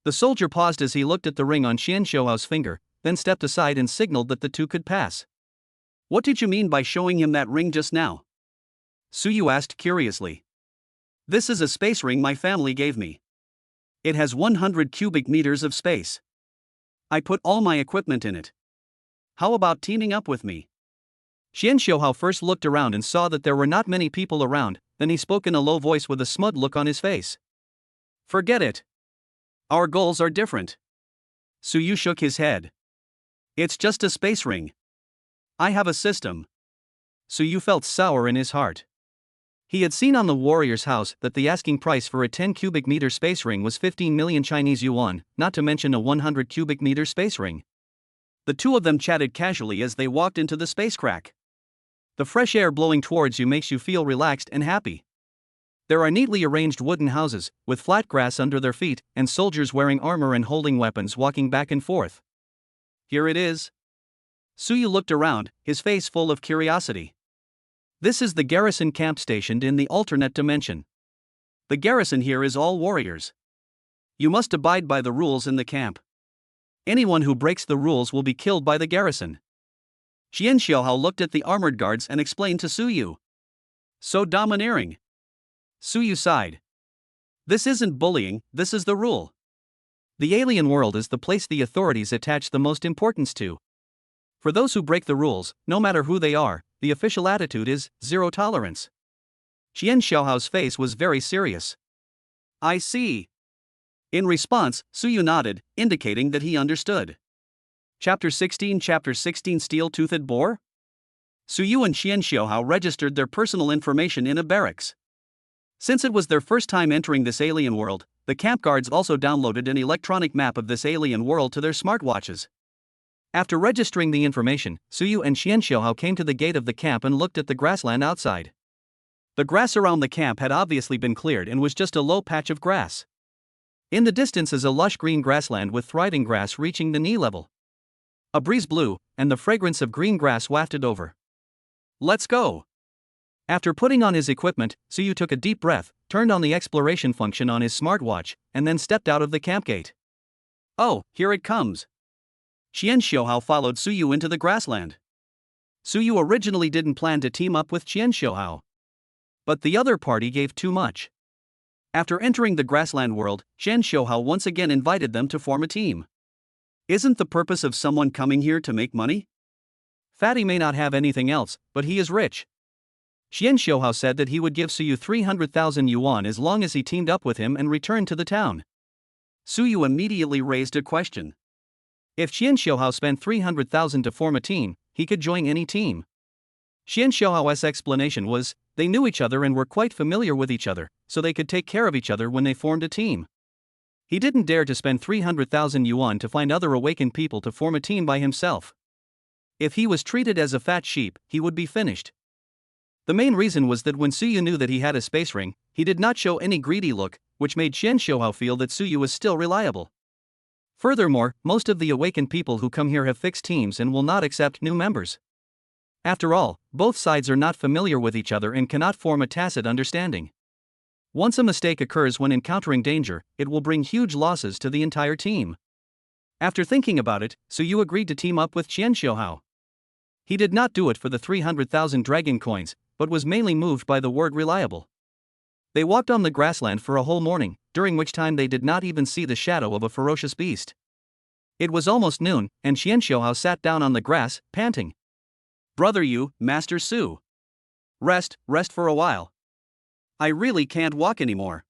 The soldier paused as he looked at the ring on Qian Xiaohao's finger, then stepped aside and signaled that the 2 could pass. What did you mean by showing him that ring just now? Su Yu asked curiously. This is a space ring my family gave me. It has 100 cubic meters of space. I put all my equipment in it. How about teaming up with me? Qian Xiaohao first looked around and saw that there were not many people around, then he spoke in a low voice with a smug look on his face. Forget it. Our goals are different. Su Yu shook his head. It's just a space ring. I have a system. Su Yu felt sour in his heart. He had seen on the warrior's house that the asking price for a 10 cubic meter space ring was 15 million Chinese yuan, not to mention a 100 cubic meter space ring. The 2 of them chatted casually as they walked into the space crack. The fresh air blowing towards you makes you feel relaxed and happy. There are neatly arranged wooden houses, with flat grass under their feet, and soldiers wearing armor and holding weapons walking back and forth. Here it is. Su Yu looked around, his face full of curiosity. This is the garrison camp stationed in the alternate dimension. The garrison here is all warriors. You must abide by the rules in the camp. Anyone who breaks the rules will be killed by the garrison. Qian Xiaohao looked at the armored guards and explained to Su Yu. So domineering. Su Yu sighed. This isn't bullying, this is the rule. The alien world is the place the authorities attach the most importance to. For those who break the rules, no matter who they are, the official attitude is zero tolerance. Qian Xiaohao's face was very serious. I see. In response, Su Yu nodded, indicating that he understood. Chapter 16 Steel-Toothed Boar? Su Yu and Qian Xiaohao registered their personal information in a barracks. Since it was their first time entering this alien world, the camp guards also downloaded an electronic map of this alien world to their smartwatches. After registering the information, Su Yu and Qian Xiaohao came to the gate of the camp and looked at the grassland outside. The grass around the camp had obviously been cleared and was just a low patch of grass. In the distance is a lush green grassland with thriving grass reaching the knee level. A breeze blew, and the fragrance of green grass wafted over. Let's go! After putting on his equipment, Suyu took a deep breath, turned on the exploration function on his smartwatch, and then stepped out of the camp gate. Oh, here it comes. Qian Xiuhao followed Suyu into the grassland. Suyu originally didn't plan to team up with Qian Xiuhao, but the other party gave too much. After entering the grassland world, Qian Xiuhao once again invited them to form a team. Isn't the purpose of someone coming here to make money? Fatty may not have anything else, but he is rich. Qian Xiuhao said that he would give Suyu 300,000 yuan as long as he teamed up with him and returned to the town. Suyu immediately raised a question. If Qian Xiuhao spent 300,000 to form a team, he could join any team. Qian Xiuhao's explanation was, they knew each other and were quite familiar with each other, so they could take care of each other when they formed a team. He didn't dare to spend 300,000 yuan to find other awakened people to form a team by himself. If he was treated as a fat sheep, he would be finished. The main reason was that when Suyu knew that he had a space ring, he did not show any greedy look, which made Qian Xiuhao feel that Suyu was still reliable. Furthermore, most of the awakened people who come here have fixed teams and will not accept new members. After all, both sides are not familiar with each other and cannot form a tacit understanding. Once a mistake occurs when encountering danger, it will bring huge losses to the entire team. After thinking about it, Suyu agreed to team up with Qian Xiuhao. He did not do it for the 300,000 dragon coins, but was mainly moved by the word reliable. They walked on the grassland for a whole morning, during which time they did not even see the shadow of a ferocious beast. It was almost noon, and Qian Xiuhao sat down on the grass, panting. Brother Yu, Master Su. Rest for a while. I really can't walk anymore.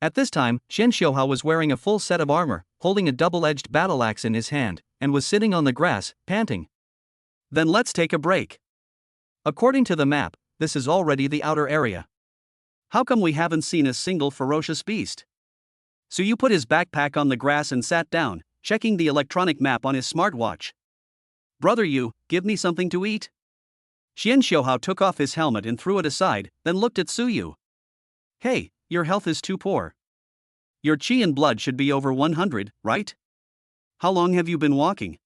At this time, Qian Xiuhao was wearing a full set of armor, holding a double-edged battle axe in his hand, and was sitting on the grass, panting. Then let's take a break. According to the map, this is already the outer area. How come we haven't seen a single ferocious beast? Suyu put his backpack on the grass and sat down, checking the electronic map on his smartwatch. Brother Yu, give me something to eat? Qian Xiuhao took off his helmet and threw it aside, then looked at Suyu. Hey, your health is too poor. Your qi and blood should be over 100, right? How long have you been walking?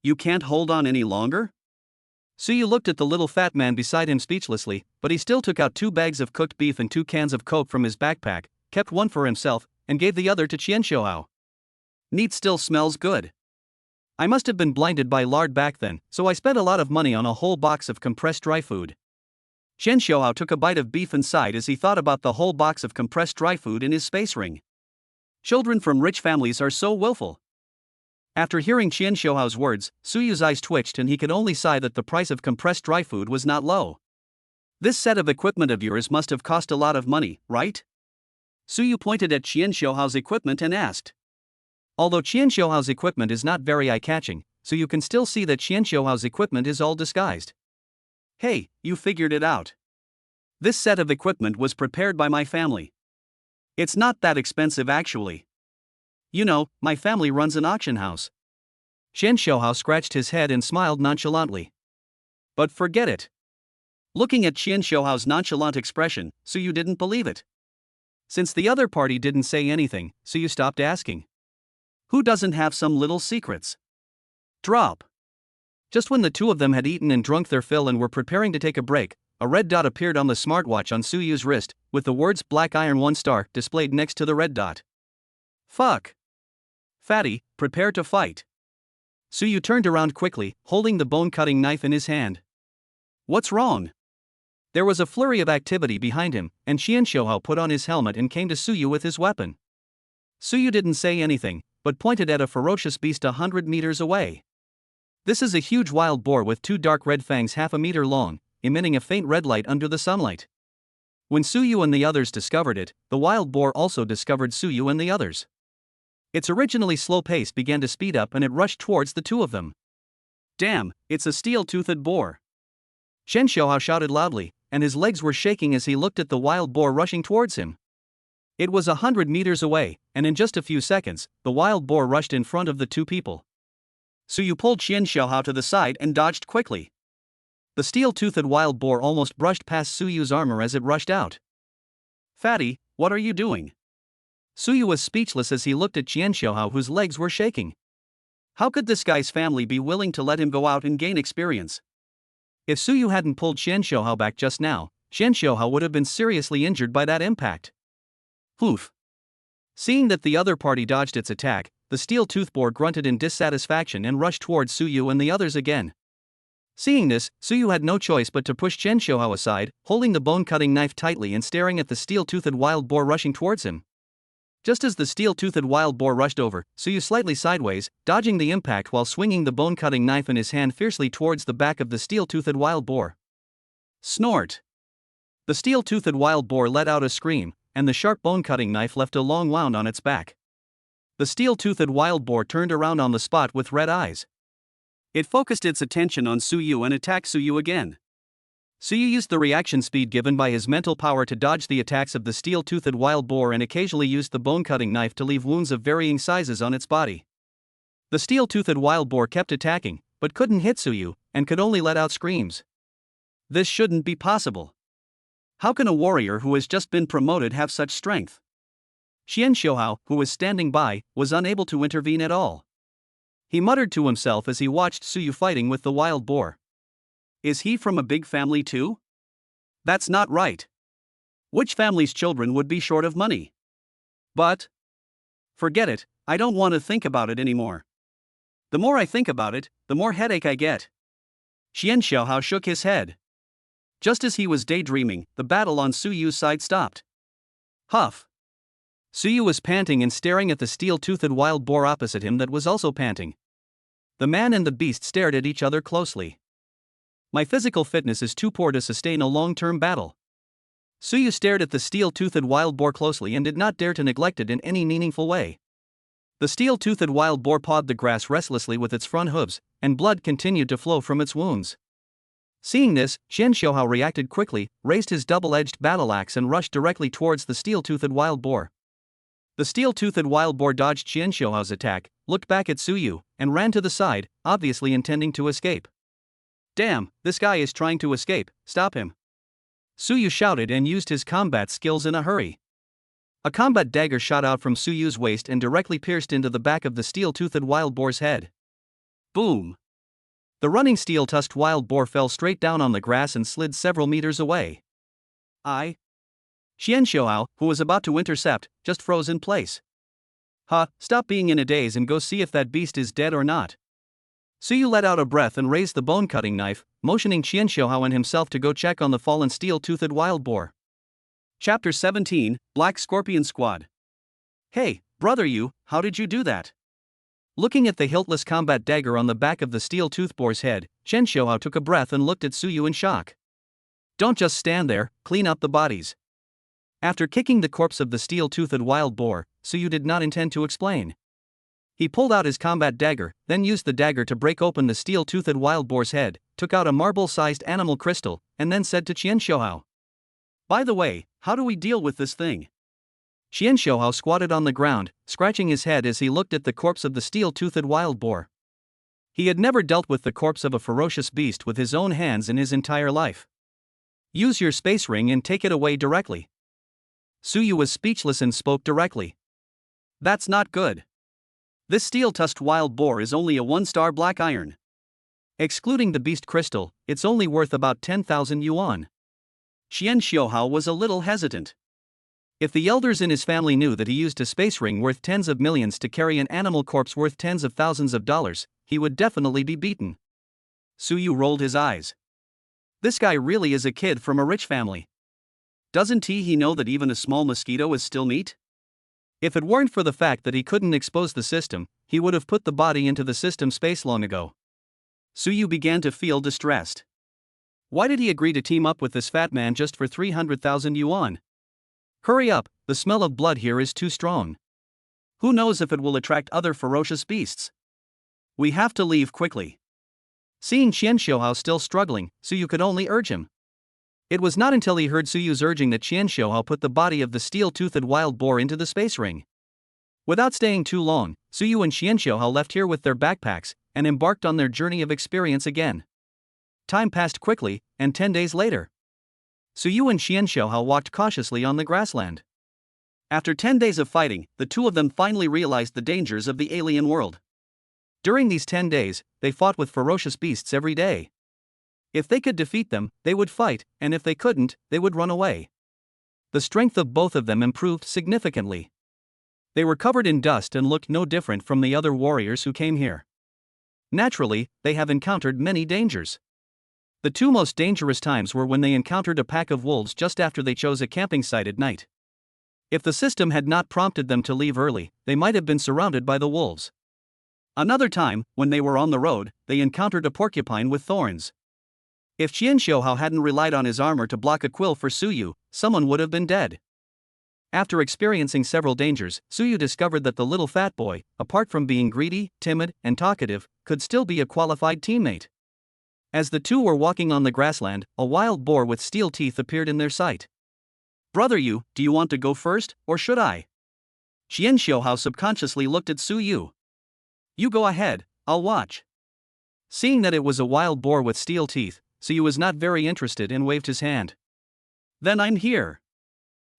You can't hold on any longer? Suyu looked at the little fat man beside him speechlessly, but he still took out 2 bags of cooked beef and 2 cans of Coke from his backpack, kept one for himself, and gave the other to Qian Xiuhao. Meat still smells good. I must have been blinded by lard back then, so I spent a lot of money on a whole box of compressed dry food. Qian Xiuhao took a bite of beef and sighed as he thought about the whole box of compressed dry food in his space ring. Children from rich families are so willful. After hearing Qian Xiuhao's words, Suyu's eyes twitched and he could only sigh that the price of compressed dry food was not low. This set of equipment of yours must have cost a lot of money, right? Suyu pointed at Qian Xiuhao's equipment and asked. Although Qian Xiuhao's equipment is not very eye-catching, so you can still see that Qian Xiuhao's equipment is all disguised. Hey, you figured it out. This set of equipment was prepared by my family. It's not that expensive actually. You know, my family runs an auction house. Qian Xiuhao scratched his head and smiled nonchalantly. But forget it. Looking at Qian Xiuhao's nonchalant expression, Suyu didn't believe it. Since the other party didn't say anything, Suyu stopped asking. Who doesn't have some little secrets? Drop. Just when the two of them had eaten and drunk their fill and were preparing to take a break, a red dot appeared on the smartwatch on Suyu's wrist, with the words Black Iron 1 star displayed next to the red dot. Fuck. Fatty, prepare to fight. Suyu turned around quickly, holding the bone-cutting knife in his hand. What's wrong? There was a flurry of activity behind him, and Qian Xiuhao put on his helmet and came to Suyu with his weapon. Suyu didn't say anything, but pointed at a ferocious beast 100 meters away. This is a huge wild boar with 2 dark red fangs half a meter long, emitting a faint red light under the sunlight. When Suyu and the others discovered it, the wild boar also discovered Suyu and the others. Its originally slow pace began to speed up and it rushed towards the two of them. Damn, it's a steel-toothed boar. Qian Xiuhao shouted loudly, and his legs were shaking as he looked at the wild boar rushing towards him. It was 100 meters away, and in just a few seconds, the wild boar rushed in front of the two people. Suyu pulled Qian Xiuhao to the side and dodged quickly. The steel-toothed wild boar almost brushed past Suyu's armor as it rushed out. Fatty, what are you doing? Suyu was speechless as he looked at Qian Xiuhao, whose legs were shaking. How could this guy's family be willing to let him go out and gain experience? If Suyu hadn't pulled Qian Xiaohao back just now, Qian Xiaohao would have been seriously injured by that impact. Oof. Seeing that the other party dodged its attack, the steel tooth boar grunted in dissatisfaction and rushed towards Suyu and the others again. Seeing this, Suyu had no choice but to push Qian Xiaohao aside, holding the bone-cutting knife tightly and staring at the steel-toothed wild boar rushing towards him. Just as the steel-toothed wild boar rushed over, Suyu slightly sideways, dodging the impact while swinging the bone-cutting knife in his hand fiercely towards the back of the steel-toothed wild boar. Snort! The steel-toothed wild boar let out a scream, and the sharp bone-cutting knife left a long wound on its back. The steel-toothed wild boar turned around on the spot with red eyes. It focused its attention on Suyu and attacked Suyu again. Suyu used the reaction speed given by his mental power to dodge the attacks of the steel-toothed wild boar and occasionally used the bone-cutting knife to leave wounds of varying sizes on its body. The steel-toothed wild boar kept attacking, but couldn't hit Suyu, and could only let out screams. This shouldn't be possible. How can a warrior who has just been promoted have such strength? Qian Xiaohao, who was standing by, was unable to intervene at all. He muttered to himself as he watched Suyu fighting with the wild boar. Is he from a big family too? That's not right. Which family's children would be short of money? But forget it, I don't want to think about it anymore. The more I think about it, the more headache I get. Qian Xiaohao shook his head. Just as he was daydreaming, the battle on Suyu's side stopped. Huff. Suyu was panting and staring at the steel-toothed wild boar opposite him that was also panting. The man and the beast stared at each other closely. My physical fitness is too poor to sustain a long-term battle. Suyu stared at the steel-toothed wild boar closely and did not dare to neglect it in any meaningful way. The steel-toothed wild boar pawed the grass restlessly with its front hooves, and blood continued to flow from its wounds. Seeing this, Qian Xiaohao reacted quickly, raised his double-edged battle axe and rushed directly towards the steel-toothed wild boar. The steel-toothed wild boar dodged Qian Xiaohao's attack, looked back at Suyu, and ran to the side, obviously intending to escape. Damn, this guy is trying to escape, stop him. Suyu shouted and used his combat skills in a hurry. A combat dagger shot out from Suyu's waist and directly pierced into the back of the steel-toothed wild boar's head. Boom! The running steel-tusked wild boar fell straight down on the grass and slid several meters away. Qian Xiaohao, who was about to intercept, just froze in place. Stop being in a daze and go see if that beast is dead or not. Suyu let out a breath and raised the bone-cutting knife, motioning Qian Xiaohao and himself to go check on the fallen steel-toothed wild boar. Chapter 17, Black Scorpion Squad. Hey, brother you, how did you do that? Looking at the hiltless combat dagger on the back of the steel-toothed boar's head, Qian Xiaohao took a breath and looked at Suyu in shock. Don't just stand there, clean up the bodies. After kicking the corpse of the steel-toothed wild boar, Suyu did not intend to explain. He pulled out his combat dagger, then used the dagger to break open the steel-toothed wild boar's head, took out a marble-sized animal crystal, and then said to Qian Xiaohao. By the way, how do we deal with this thing? Qian Xiaohao squatted on the ground, scratching his head as he looked at the corpse of the steel-toothed wild boar. He had never dealt with the corpse of a ferocious beast with his own hands in his entire life. Use your space ring and take it away directly. Suyu was speechless and spoke directly. That's not good. This steel-tusked wild boar is only a 1-star black iron. Excluding the beast crystal, it's only worth about 10,000 yuan. Qian Xiaohao was a little hesitant. If the elders in his family knew that he used a space ring worth tens of millions to carry an animal corpse worth tens of thousands of dollars, he would definitely be beaten. Suyu rolled his eyes. This guy really is a kid from a rich family. Doesn't he know that even a small mosquito is still meat? If it weren't for the fact that he couldn't expose the system, he would have put the body into the system space long ago. Suyu began to feel distressed. Why did he agree to team up with this fat man just for 300,000 yuan? Hurry up, the smell of blood here is too strong. Who knows if it will attract other ferocious beasts? We have to leave quickly. Seeing Qian Xiaohao still struggling, Suyu could only urge him. It was not until he heard Suyu's urging that Qian Xiaohao put the body of the steel-toothed wild boar into the space ring. Without staying too long, Suyu and Qian Xiaohao left here with their backpacks, and embarked on their journey of experience again. Time passed quickly, and 10 days later, Suyu and Qian Xiaohao walked cautiously on the grassland. After 10 days of fighting, the two of them finally realized the dangers of the alien world. During these 10 days, they fought with ferocious beasts every day. If they could defeat them, they would fight, and if they couldn't, they would run away. The strength of both of them improved significantly. They were covered in dust and looked no different from the other warriors who came here. Naturally, they have encountered many dangers. The two most dangerous times were when they encountered a pack of wolves just after they chose a camping site at night. If the system had not prompted them to leave early, they might have been surrounded by the wolves. Another time, when they were on the road, they encountered a porcupine with thorns. If Qian Xiuhao hadn't relied on his armor to block a quill for Suyu, someone would have been dead. After experiencing several dangers, Suyu discovered that the little fat boy, apart from being greedy, timid, and talkative, could still be a qualified teammate. As the two were walking on the grassland, a wild boar with steel teeth appeared in their sight. "Brother Yu, do you want to go first, or should I?" Qian Xiuhao subconsciously looked at Suyu. "You go ahead, I'll watch." Seeing that it was a wild boar with steel teeth, Suyu was not very interested and waved his hand. "Then I'm here.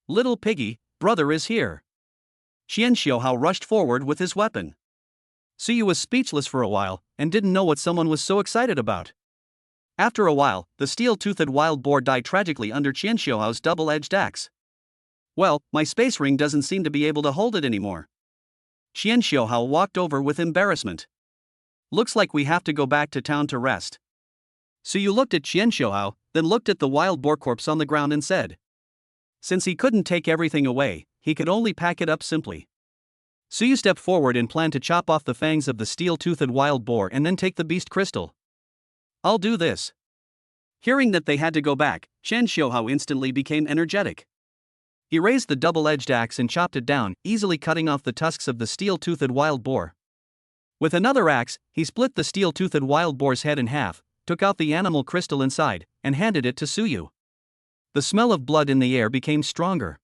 Little piggy, brother is here." Qian Xiuhao rushed forward with his weapon. Suyu was speechless for a while, and didn't know what someone was so excited about. After a while, the steel-toothed wild boar died tragically under Qian Xiuhao's double-edged axe. "Well, my space ring doesn't seem to be able to hold it anymore." Qian Xiuhao walked over with embarrassment. "Looks like we have to go back to town to rest." Suyu looked at Qian Xiuhao, then looked at the wild boar corpse on the ground and said, since he couldn't take everything away, he could only pack it up simply. Suyu stepped forward and planned to chop off the fangs of the steel-toothed wild boar and then take the beast crystal. "I'll do this." Hearing that they had to go back, Qian Xiuhao instantly became energetic. He raised the double-edged axe and chopped it down, easily cutting off the tusks of the steel-toothed wild boar. With another axe, he split the steel-toothed wild boar's head in half, took out the animal crystal inside, and handed it to Suyu. The smell of blood in the air became stronger.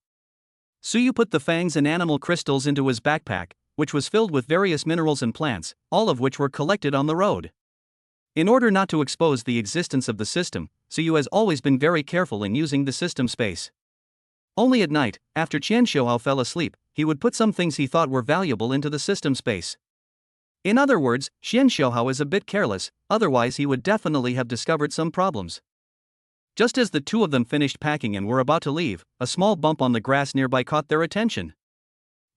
Suyu put the fangs and animal crystals into his backpack, which was filled with various minerals and plants, all of which were collected on the road. In order not to expose the existence of the system, Suyu has always been very careful in using the system space. Only at night, after Qian Xiuhao fell asleep, he would put some things he thought were valuable into the system space. In other words, Qian Xiuhao is a bit careless, otherwise he would definitely have discovered some problems. Just as the two of them finished packing and were about to leave, a small bump on the grass nearby caught their attention.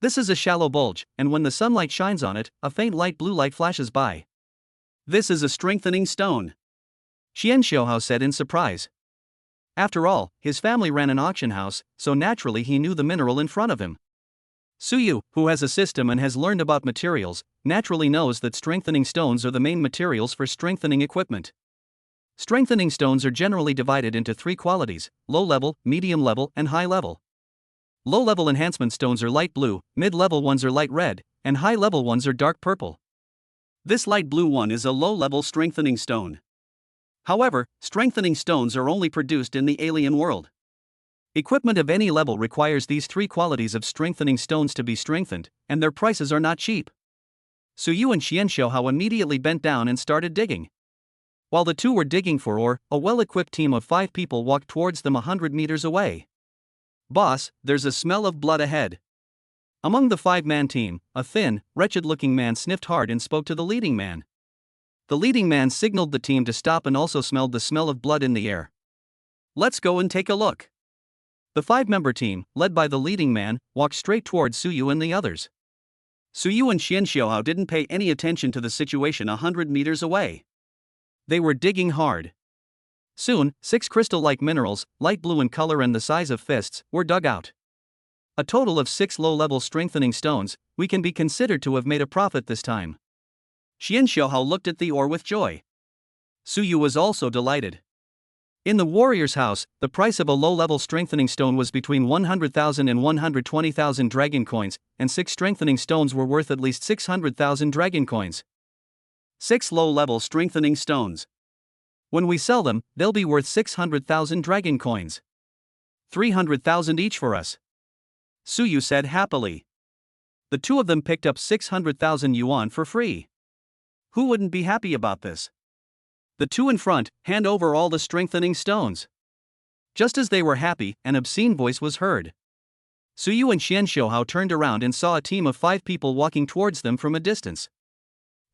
This is a shallow bulge, and when the sunlight shines on it, a faint light blue light flashes by. "This is a strengthening stone," Qian Xiuhao said in surprise. After all, his family ran an auction house, so naturally he knew the mineral in front of him. Suyu, who has a system and has learned about materials, naturally knows that strengthening stones are the main materials for strengthening equipment. Strengthening stones are generally divided into three qualities: low level, medium level, and high level. Low level enhancement stones are light blue, mid level ones are light red, and high level ones are dark purple. This light blue one is a low level strengthening stone. However, strengthening stones are only produced in the alien world. Equipment of any level requires these three qualities of strengthening stones to be strengthened, and their prices are not cheap. Suyu and Qian Xiuhao immediately bent down and started digging. While the two were digging for ore, a well-equipped team of 5 people walked towards them 100 meters away. "Boss, there's a smell of blood ahead." Among the 5-man team, a thin, wretched-looking man sniffed hard and spoke to the leading man. The leading man signaled the team to stop and also smelled the smell of blood in the air. "Let's go and take a look." The 5-member team, led by the leading man, walked straight towards Suyu and the others. Suyu and Qian Xiuhao didn't pay any attention to the situation 100 meters away. They were digging hard. Soon, 6 crystal-like minerals, light blue in color and the size of fists, were dug out. A total of 6 low-level strengthening stones. We can be considered to have made a profit this time. Qian Xiuhao looked at the ore with joy. Suyu was also delighted. In the warrior's house, the price of a low-level strengthening stone was between 100,000 and 120,000 dragon coins, and 6 strengthening stones were worth at least 600,000 dragon coins. 6 low-level strengthening stones. When we sell them, they'll be worth 600,000 dragon coins. 300,000 each for us, Suyu said happily. The two of them picked up 600,000 yuan for free. Who wouldn't be happy about this? The two in front, hand over all the strengthening stones. Just as they were happy, an obscene voice was heard. Suyu and Qian Xiuhao turned around and saw a team of 5 people walking towards them from a distance.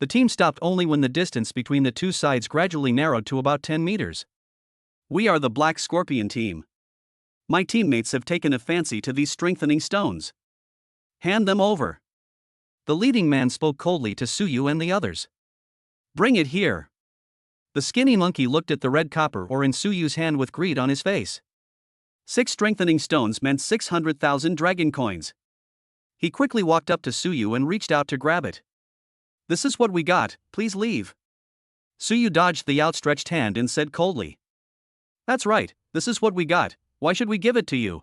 The team stopped only when the distance between the two sides gradually narrowed to about 10 meters. We are the Black Scorpion team. My teammates have taken a fancy to these strengthening stones. Hand them over. The leading man spoke coldly to Suyu and the others. Bring it here. The skinny monkey looked at the red copper ore in Suyu's hand with greed on his face. 6 strengthening stones meant 600,000 dragon coins. He quickly walked up to Suyu and reached out to grab it. This is what we got, please leave. Suyu dodged the outstretched hand and said coldly. That's right, this is what we got, why should we give it to you?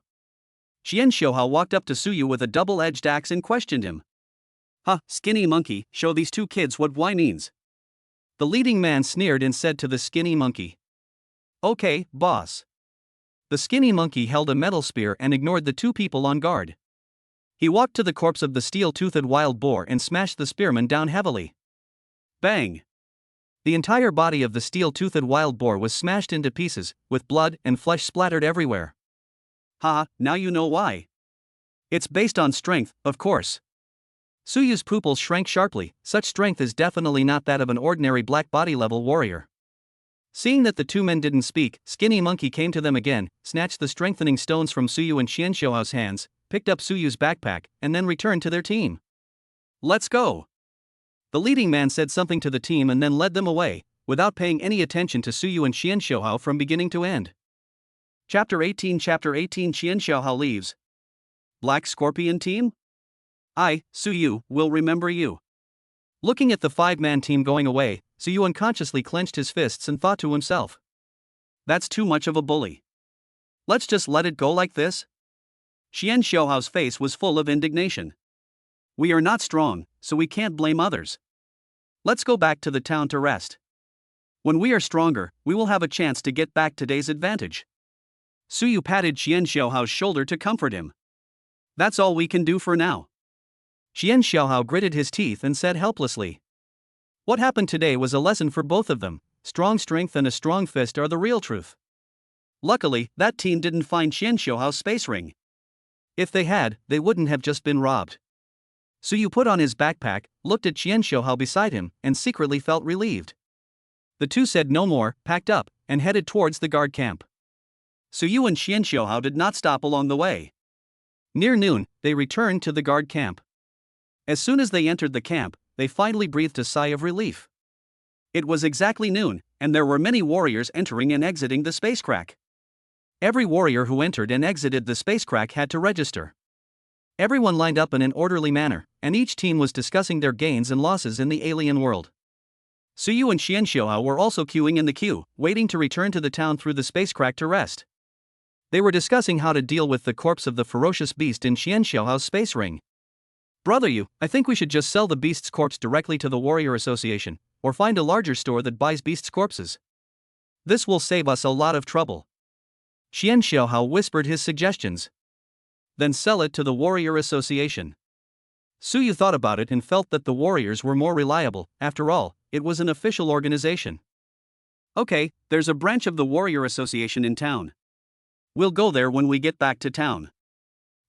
Xian Xiaohao walked up to Suyu with a double-edged axe and questioned him. Huh, skinny monkey, show these 2 kids what why means. The leading man sneered and said to the skinny monkey. Okay, boss. The skinny monkey held a metal spear and ignored the 2 people on guard. He walked to the corpse of the steel-toothed wild boar and smashed the spearman down heavily. Bang! The entire body of the steel-toothed wild boar was smashed into pieces, with blood and flesh splattered everywhere. Haha, now you know why. It's based on strength, of course. Suyu's pupils shrank sharply, such strength is definitely not that of an ordinary black body-level warrior. Seeing that the 2 men didn't speak, Skinny Monkey came to them again, snatched the strengthening stones from Suyu and Xian Xiaohao's hands, picked up Suyu's backpack, and then returned to their team. Let's go! The leading man said something to the team and then led them away, without paying any attention to Suyu and Xian Xiaohao from beginning to end. Chapter 18 Xian Xiaohao leaves. Black Scorpion team? I, Suyu, will remember you. Looking at the 5-man team going away, Suyu unconsciously clenched his fists and thought to himself. That's too much of a bully. Let's just let it go like this? Xian Xiaohao's face was full of indignation. We are not strong, so we can't blame others. Let's go back to the town to rest. When we are stronger, we will have a chance to get back today's advantage. Suyu patted Xian Xiaohao's shoulder to comfort him. That's all we can do for now. Xian Xiaohao gritted his teeth and said helplessly. What happened today was a lesson for both of them. Strong strength and a strong fist are the real truth. Luckily, that team didn't find Xian Xiaohao's space ring. If they had, they wouldn't have just been robbed. Suyu put on his backpack, looked at Xian Xiaohao beside him, and secretly felt relieved. The 2 said no more, packed up, and headed towards the guard camp. Suyu and Xian Xiaohao did not stop along the way. Near noon, they returned to the guard camp. As soon as they entered the camp, they finally breathed a sigh of relief. It was exactly noon, and there were many warriors entering and exiting the space crack. Every warrior who entered and exited the space crack had to register. Everyone lined up in an orderly manner, and each team was discussing their gains and losses in the alien world. Suyu and Xian Xiaohao were also queuing in the queue, waiting to return to the town through the space crack to rest. They were discussing how to deal with the corpse of the ferocious beast in Xian Xiaohao's space ring. Brother you, I think we should just sell the beast's corpse directly to the Warrior Association, or find a larger store that buys beast's corpses. This will save us a lot of trouble. Xian Xiaohao whispered his suggestions. Then sell it to the Warrior Association. Suyu thought about it and felt that the warriors were more reliable. After all, it was an official organization. Okay, there's a branch of the Warrior Association in town. We'll go there when we get back to town.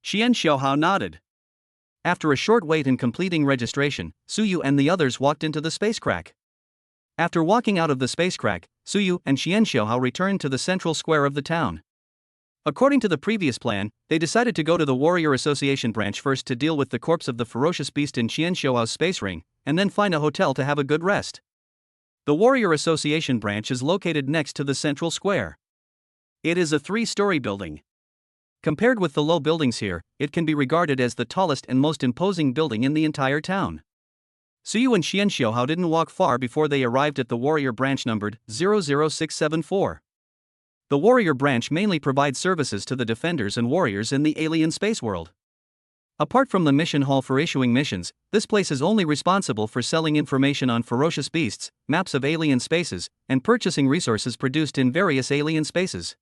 Xian Xiaohao nodded. After a short wait and completing registration, Suyu and the others walked into the space crack. After walking out of the space crack, Suyu and Xian Xiaohao returned to the central square of the town. According to the previous plan, they decided to go to the Warrior Association branch first to deal with the corpse of the ferocious beast in Xian Xiaohao's space ring, and then find a hotel to have a good rest. The Warrior Association branch is located next to the central square. It is a 3-story building. Compared with the low buildings here, it can be regarded as the tallest and most imposing building in the entire town. Suyu and Xian Xiaohao didn't walk far before they arrived at the Warrior branch numbered 00674. The Warrior branch mainly provides services to the defenders and warriors in the alien space world. Apart from the mission hall for issuing missions, this place is only responsible for selling information on ferocious beasts, maps of alien spaces, and purchasing resources produced in various alien spaces.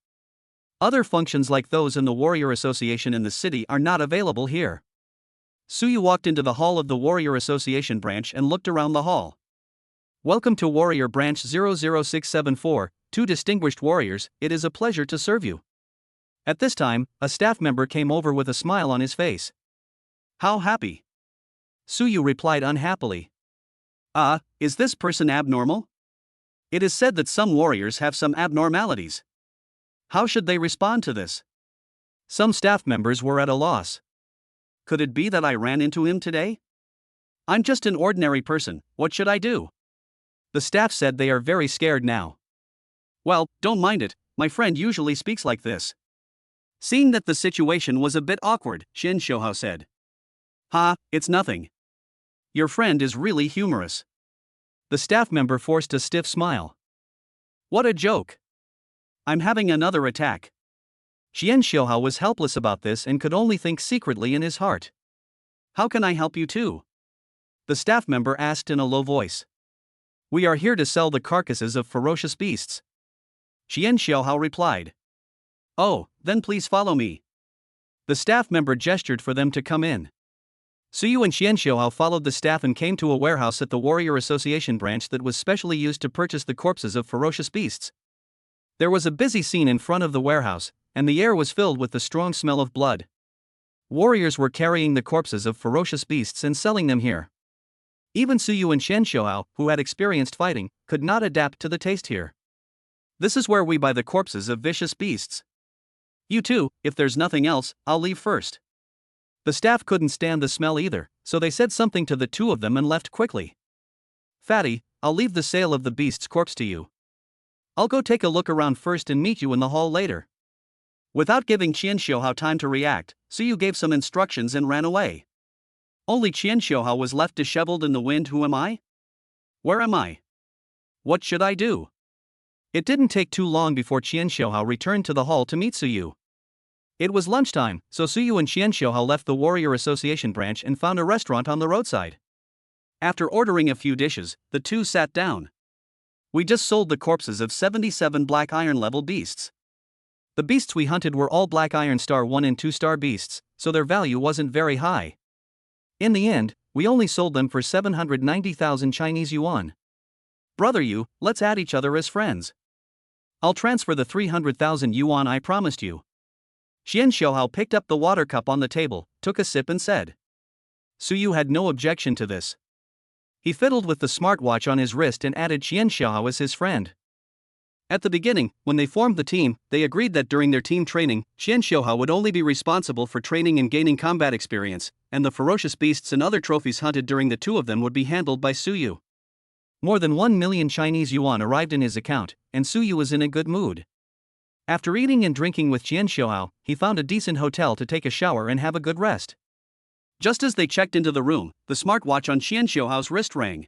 Other functions like those in the Warrior Association in the city are not available here. Suyu walked into the hall of the Warrior Association branch and looked around the hall. Welcome to Warrior Branch 00674, 2 distinguished warriors, it is a pleasure to serve you. At this time, a staff member came over with a smile on his face. How happy? Suyu replied unhappily. Is this person abnormal? It is said that some warriors have some abnormalities. How should they respond to this? Some staff members were at a loss. Could it be that I ran into him today? I'm just an ordinary person, what should I do? The staff said they are very scared now. Well, don't mind it, my friend usually speaks like this. Seeing that the situation was a bit awkward, Chen Xiaohao said. Ha, it's nothing. Your friend is really humorous. The staff member forced a stiff smile. What a joke. I'm having another attack. Xian Xiaohao was helpless about this and could only think secretly in his heart. How can I help you too? The staff member asked in a low voice. We are here to sell the carcasses of ferocious beasts. Xian Xiaohao replied. Oh, then please follow me. The staff member gestured for them to come in. Suyu and Xian Xiaohao followed the staff and came to a warehouse at the Warrior Association branch that was specially used to purchase the corpses of ferocious beasts. There was a busy scene in front of the warehouse, and the air was filled with the strong smell of blood. Warriors were carrying the corpses of ferocious beasts and selling them here. Even Suyu and Xian Xiaohao, who had experienced fighting, could not adapt to the taste here. This is where we buy the corpses of vicious beasts. You too, if there's nothing else, I'll leave first. The staff couldn't stand the smell either, so they said something to the two of them and left quickly. Fatty, I'll leave the sale of the beast's corpse to you. I'll go take a look around first and meet you in the hall later. Without giving Qian Xiaohao time to react, Suyu gave some instructions and ran away. Only Qian Xiaohao was left disheveled in the wind. Who am I? Where am I? What should I do? It didn't take too long before Qian Xiaohao returned to the hall to meet Suyu. It was lunchtime, so Suyu and Qian Xiaohao left the Warrior Association branch and found a restaurant on the roadside. After ordering a few dishes, the two sat down. We just sold the corpses of 77 black iron level beasts. The beasts we hunted were all black iron star 1 and 2 star beasts, so their value wasn't very high. In the end, we only sold them for 790,000 Chinese yuan. Brother you, let's add each other as friends. I'll transfer the 300,000 yuan I promised you. Xian Xiaohao picked up the water cup on the table, took a sip and said. Suyu had no objection to this. He fiddled with the smartwatch on his wrist and added Xian Xiaohao as his friend. At the beginning, when they formed the team, they agreed that during their team training, Xian Xiaohao would only be responsible for training and gaining combat experience, and the ferocious beasts and other trophies hunted during the two of them would be handled by Suyu. More than 1 million Chinese yuan arrived in his account, and Suyu was in a good mood. After eating and drinking with Qian Xiaohao, he found a decent hotel to take a shower and have a good rest. Just as they checked into the room, the smartwatch on Qian Xiaohao's wrist rang.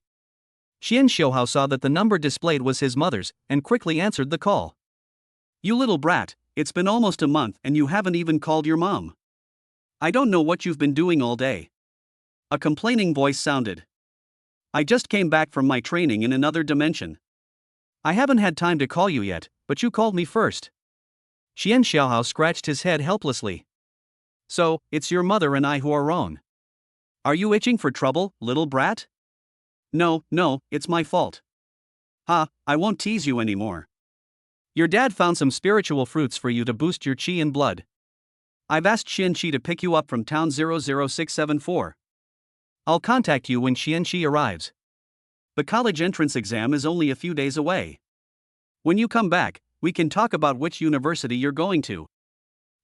Qian Xiaohao saw that the number displayed was his mother's, and quickly answered the call. You little brat, it's been almost a month and you haven't even called your mom. I don't know what you've been doing all day. A complaining voice sounded. I just came back from my training in another dimension. I haven't had time to call you yet, but you called me first. Qian Xiaohao scratched his head helplessly. So, it's your mother and I who are wrong. Are you itching for trouble, little brat? No, it's my fault. Ha, I won't tease you anymore. Your dad found some spiritual fruits for you to boost your qi and blood. I've asked Xian Qi to pick you up from town 00674. I'll contact you when Xian Qi arrives. The college entrance exam is only a few days away. When you come back, we can talk about which university you're going to.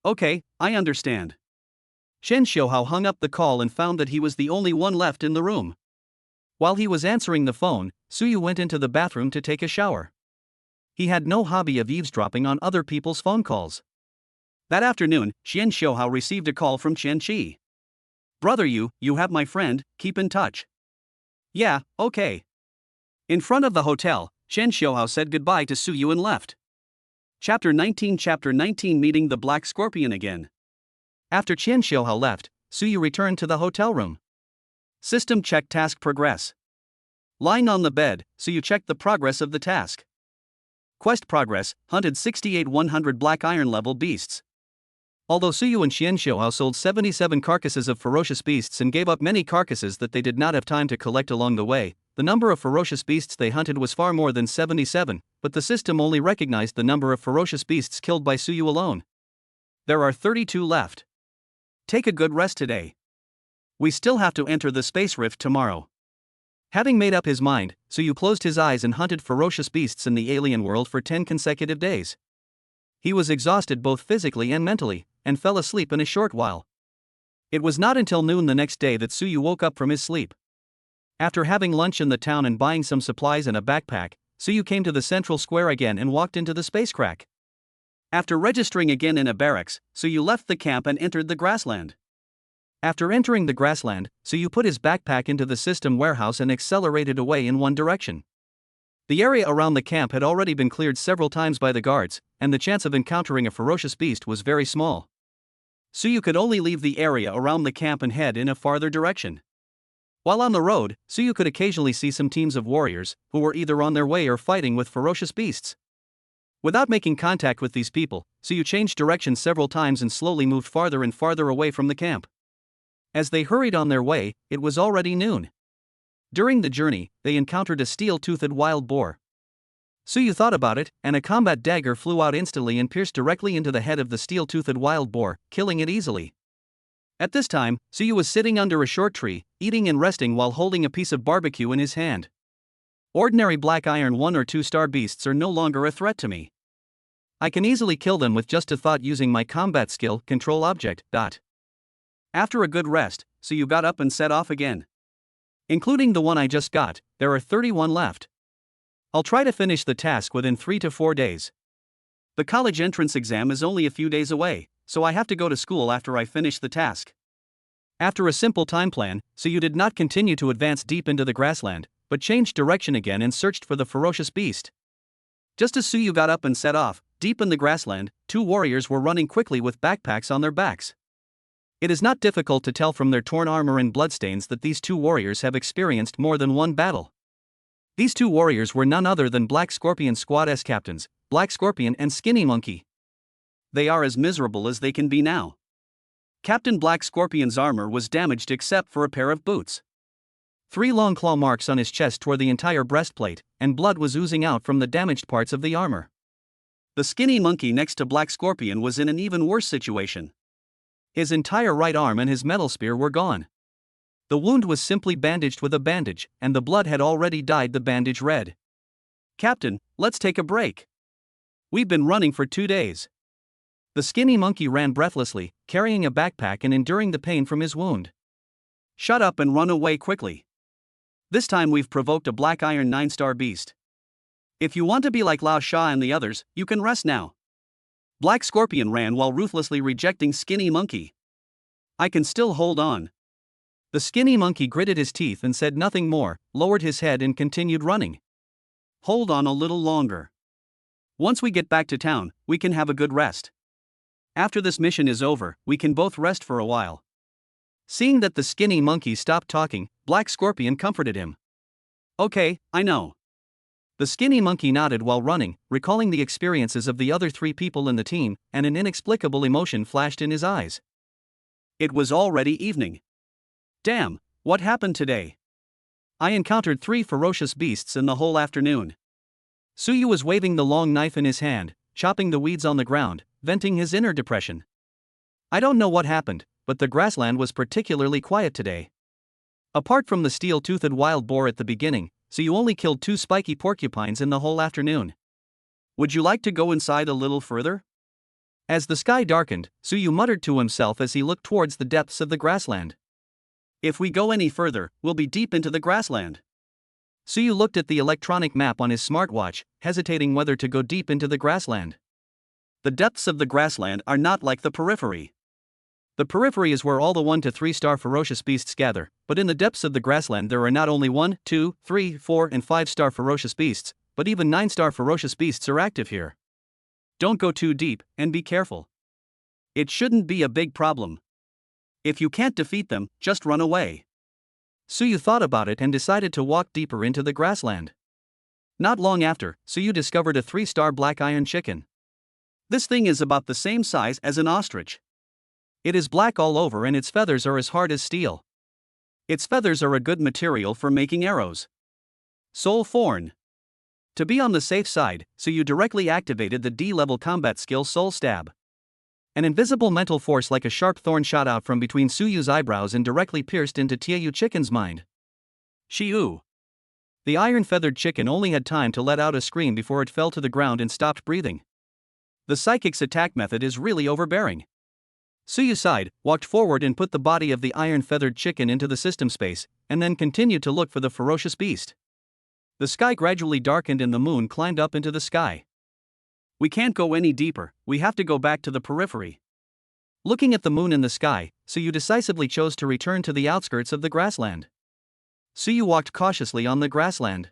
Okay, I understand. Chen Xiaohao hung up the call and found that he was the only one left in the room. While he was answering the phone, Suyu went into the bathroom to take a shower. He had no hobby of eavesdropping on other people's phone calls. That afternoon, Xian Xiaohao received a call from Chen Qi. Brother you have my friend, keep in touch. Yeah, okay. In front of the hotel, Chen Xiaohao said goodbye to Suyu and left. Chapter 19 Meeting the Black Scorpion again. After Chen Xiaohao left, Suyu returned to the hotel room. System check task progress. Lying on the bed, Suyu checked the progress of the task. Quest progress, hunted 68 100 black iron level beasts. Although Suyu and Xian Xiaohao sold 77 carcasses of ferocious beasts and gave up many carcasses that they did not have time to collect along the way, the number of ferocious beasts they hunted was far more than 77, but the system only recognized the number of ferocious beasts killed by Suyu alone. There are 32 left. Take a good rest today. We still have to enter the space rift tomorrow. Having made up his mind, Suyu closed his eyes and hunted ferocious beasts in the alien world for 10 consecutive days. He was exhausted both physically and mentally, and fell asleep in a short while. It was not until noon the next day that Suyu woke up from his sleep. After having lunch in the town and buying some supplies and a backpack, Suyu came to the central square again and walked into the space crack. After registering again in a barracks, Suyu left the camp and entered the grassland. After entering the grassland, Suyu put his backpack into the system warehouse and accelerated away in one direction. The area around the camp had already been cleared several times by the guards, and the chance of encountering a ferocious beast was very small. Suyu could only leave the area around the camp and head in a farther direction. While on the road, Suyu could occasionally see some teams of warriors, who were either on their way or fighting with ferocious beasts. Without making contact with these people, Suyu changed direction several times and slowly moved farther and farther away from the camp. As they hurried on their way, it was already noon. During the journey, they encountered a steel-toothed wild boar. Suyu thought about it, and a combat dagger flew out instantly and pierced directly into the head of the steel-toothed wild boar, killing it easily. At this time, Suyu was sitting under a short tree, eating and resting while holding a piece of barbecue in his hand. Ordinary black iron 1 or 2 star beasts are no longer a threat to me. I can easily kill them with just a thought using my combat skill, control object. After a good rest, Suyu got up and set off again. Including the one I just got, there are 31 left. I'll try to finish the task within 3 to 4 days. The college entrance exam is only a few days away, so I have to go to school after I finish the task. After a simple time plan, Suyu did not continue to advance deep into the grassland, but changed direction again and searched for the ferocious beast. Just as Suyu got up and set off, deep in the grassland, 2 warriors were running quickly with backpacks on their backs. It is not difficult to tell from their torn armor and bloodstains that these 2 warriors have experienced more than one battle. These 2 warriors were none other than Black Scorpion Squad captains, Black Scorpion and Skinny Monkey. They are as miserable as they can be now. Captain Black Scorpion's armor was damaged except for a pair of boots. 3 long claw marks on his chest tore the entire breastplate, and blood was oozing out from the damaged parts of the armor. The Skinny Monkey next to Black Scorpion was in an even worse situation. His entire right arm and his metal spear were gone. The wound was simply bandaged with a bandage, and the blood had already dyed the bandage red. "Captain, let's take a break. We've been running for 2 days." The Skinny Monkey ran breathlessly, carrying a backpack and enduring the pain from his wound. "Shut up and run away quickly. This time we've provoked a black iron 9-star beast. If you want to be like Lao Sha and the others, you can rest now." Black Scorpion ran while ruthlessly rejecting Skinny Monkey. "I can still hold on." The Skinny Monkey gritted his teeth and said nothing more, lowered his head and continued running. "Hold on a little longer. Once we get back to town, we can have a good rest. After this mission is over, we can both rest for a while." Seeing that the Skinny Monkey stopped talking, Black Scorpion comforted him. "Okay, I know." The Skinny Monkey nodded while running, recalling the experiences of the other 3 people in the team, and an inexplicable emotion flashed in his eyes. It was already evening. Damn, what happened today? I encountered 3 ferocious beasts in the whole afternoon. Suyu was waving the long knife in his hand, chopping the weeds on the ground, venting his inner depression. "I don't know what happened, but the grassland was particularly quiet today. Apart from the steel-toothed wild boar at the beginning, Suyu only killed 2 spiky porcupines in the whole afternoon. Would you like to go inside a little further?" As the sky darkened, Suyu muttered to himself as he looked towards the depths of the grassland. "If we go any further, we'll be deep into the grassland." Suyu looked at the electronic map on his smartwatch, hesitating whether to go deep into the grassland. The depths of the grassland are not like the periphery. The periphery is where all the 1 to 3 star ferocious beasts gather, but in the depths of the grassland there are not only 1, 2, 3, 4, and 5 star ferocious beasts, but even 9 star ferocious beasts are active here. Don't go too deep, and be careful. It shouldn't be a big problem. If you can't defeat them, just run away. Suyu thought about it and decided to walk deeper into the grassland. Not long after, Suyu discovered a 3-star black iron chicken. This thing is about the same size as an ostrich. It is black all over and its feathers are as hard as steel. Its feathers are a good material for making arrows. Soul Thorn. To be on the safe side, Suyu directly activated the D-level combat skill Soul Stab. An invisible mental force like a sharp thorn shot out from between Suyu's eyebrows and directly pierced into Tieyu Chicken's mind. Shiu. The iron-feathered chicken only had time to let out a scream before it fell to the ground and stopped breathing. The psychic's attack method is really overbearing. Suyu sighed, walked forward and put the body of the iron-feathered chicken into the system space, and then continued to look for the ferocious beast. The sky gradually darkened and the moon climbed up into the sky. We can't go any deeper, we have to go back to the periphery. Looking at the moon in the sky, Suyu decisively chose to return to the outskirts of the grassland. Suyu walked cautiously on the grassland.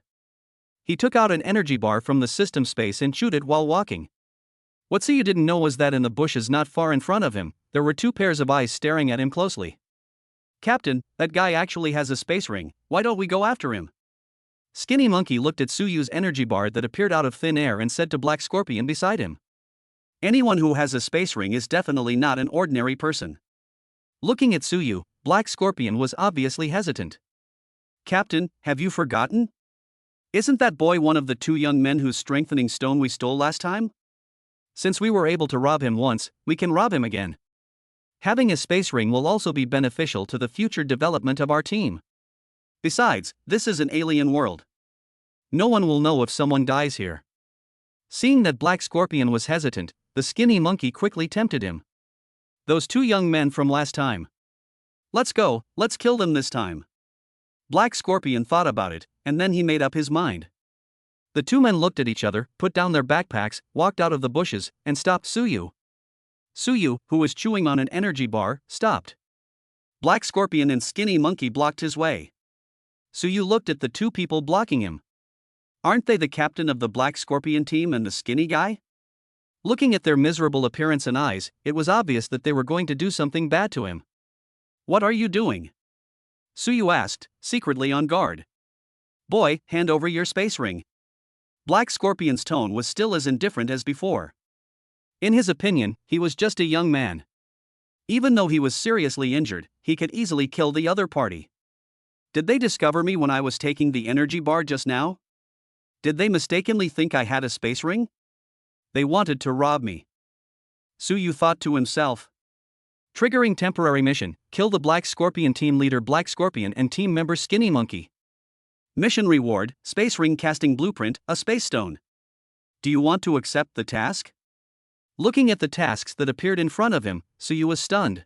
He took out an energy bar from the system space and chewed it while walking. What Suyu didn't know was that in the bushes not far in front of him, there were two pairs of eyes staring at him closely. "Captain, that guy actually has a space ring, why don't we go after him?" Skinny Monkey looked at Suyu's energy bar that appeared out of thin air and said to Black Scorpion beside him, "Anyone who has a space ring is definitely not an ordinary person." Looking at Suyu, Black Scorpion was obviously hesitant. "Captain, have you forgotten? Isn't that boy one of the two young men whose strengthening stone we stole last time? Since we were able to rob him once, we can rob him again. Having a space ring will also be beneficial to the future development of our team. Besides, this is an alien world. No one will know if someone dies here." Seeing that Black Scorpion was hesitant, the Skinny Monkey quickly tempted him. "Those two young men from last time. Let's go, let's kill them this time." Black Scorpion thought about it, and then he made up his mind. The two men looked at each other, put down their backpacks, walked out of the bushes, and stopped Suyu. Suyu, who was chewing on an energy bar, stopped. Black Scorpion and Skinny Monkey blocked his way. Suyu looked at the two people blocking him. Aren't they the captain of the Black Scorpion team and the skinny guy? Looking at their miserable appearance and eyes, it was obvious that they were going to do something bad to him. "What are you doing?" Suyu asked, secretly on guard. "Boy, hand over your space ring." Black Scorpion's tone was still as indifferent as before. In his opinion, he was just a young man. Even though he was seriously injured, he could easily kill the other party. Did they discover me when I was taking the energy bar just now? Did they mistakenly think I had a space ring? They wanted to rob me. Suyu thought to himself. Triggering temporary mission, kill the Black Scorpion team leader Black Scorpion and team member Skinny Monkey. Mission reward, space ring casting blueprint, a space stone. Do you want to accept the task? Looking at the tasks that appeared in front of him, Suyu was stunned.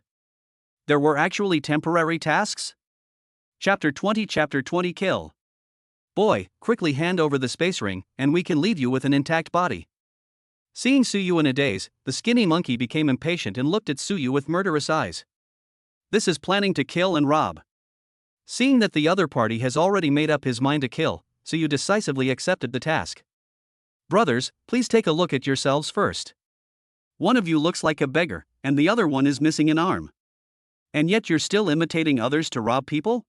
There were actually temporary tasks? Chapter 20 Kill. Boy, quickly hand over the space ring, and we can leave you with an intact body. Seeing Suyu in a daze, the Skinny Monkey became impatient and looked at Suyu with murderous eyes. This is planning to kill and rob. Seeing that the other party has already made up his mind to kill, Suyu decisively accepted the task. Brothers, please take a look at yourselves first. One of you looks like a beggar, and the other one is missing an arm. And yet you're still imitating others to rob people?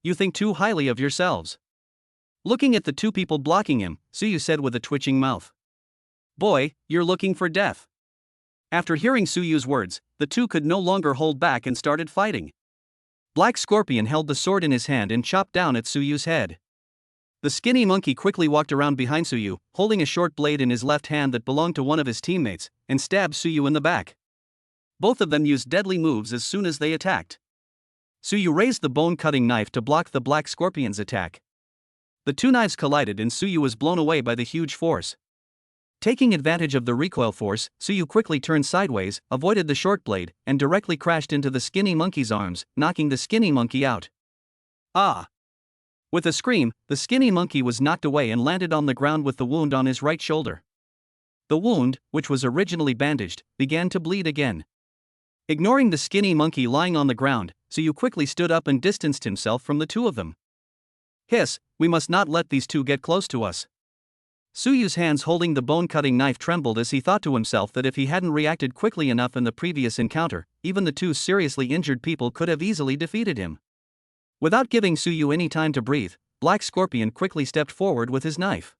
You think too highly of yourselves. Looking at the two people blocking him, Suyu said with a twitching mouth. Boy, you're looking for death. After hearing Suyu's words, the two could no longer hold back and started fighting. Black Scorpion held the sword in his hand and chopped down at Suyu's head. The Skinny Monkey quickly walked around behind Suyu, holding a short blade in his left hand that belonged to one of his teammates, and stabbed Suyu in the back. Both of them used deadly moves as soon as they attacked. Suyu raised the bone-cutting knife to block the Black Scorpion's attack. The two knives collided and Suyu was blown away by the huge force. Taking advantage of the recoil force, Suyu quickly turned sideways, avoided the short blade, and directly crashed into the Skinny Monkey's arms, knocking the Skinny Monkey out. Ah! With a scream, the Skinny Monkey was knocked away and landed on the ground with the wound on his right shoulder. The wound, which was originally bandaged, began to bleed again. Ignoring the Skinny Monkey lying on the ground, Suyu quickly stood up and distanced himself from the two of them. Hiss, we must not let these two get close to us. Suyu's hands holding the bone-cutting knife trembled as he thought to himself that if he hadn't reacted quickly enough in the previous encounter, even the two seriously injured people could have easily defeated him. Without giving Suyu any time to breathe, Black Scorpion quickly stepped forward with his knife.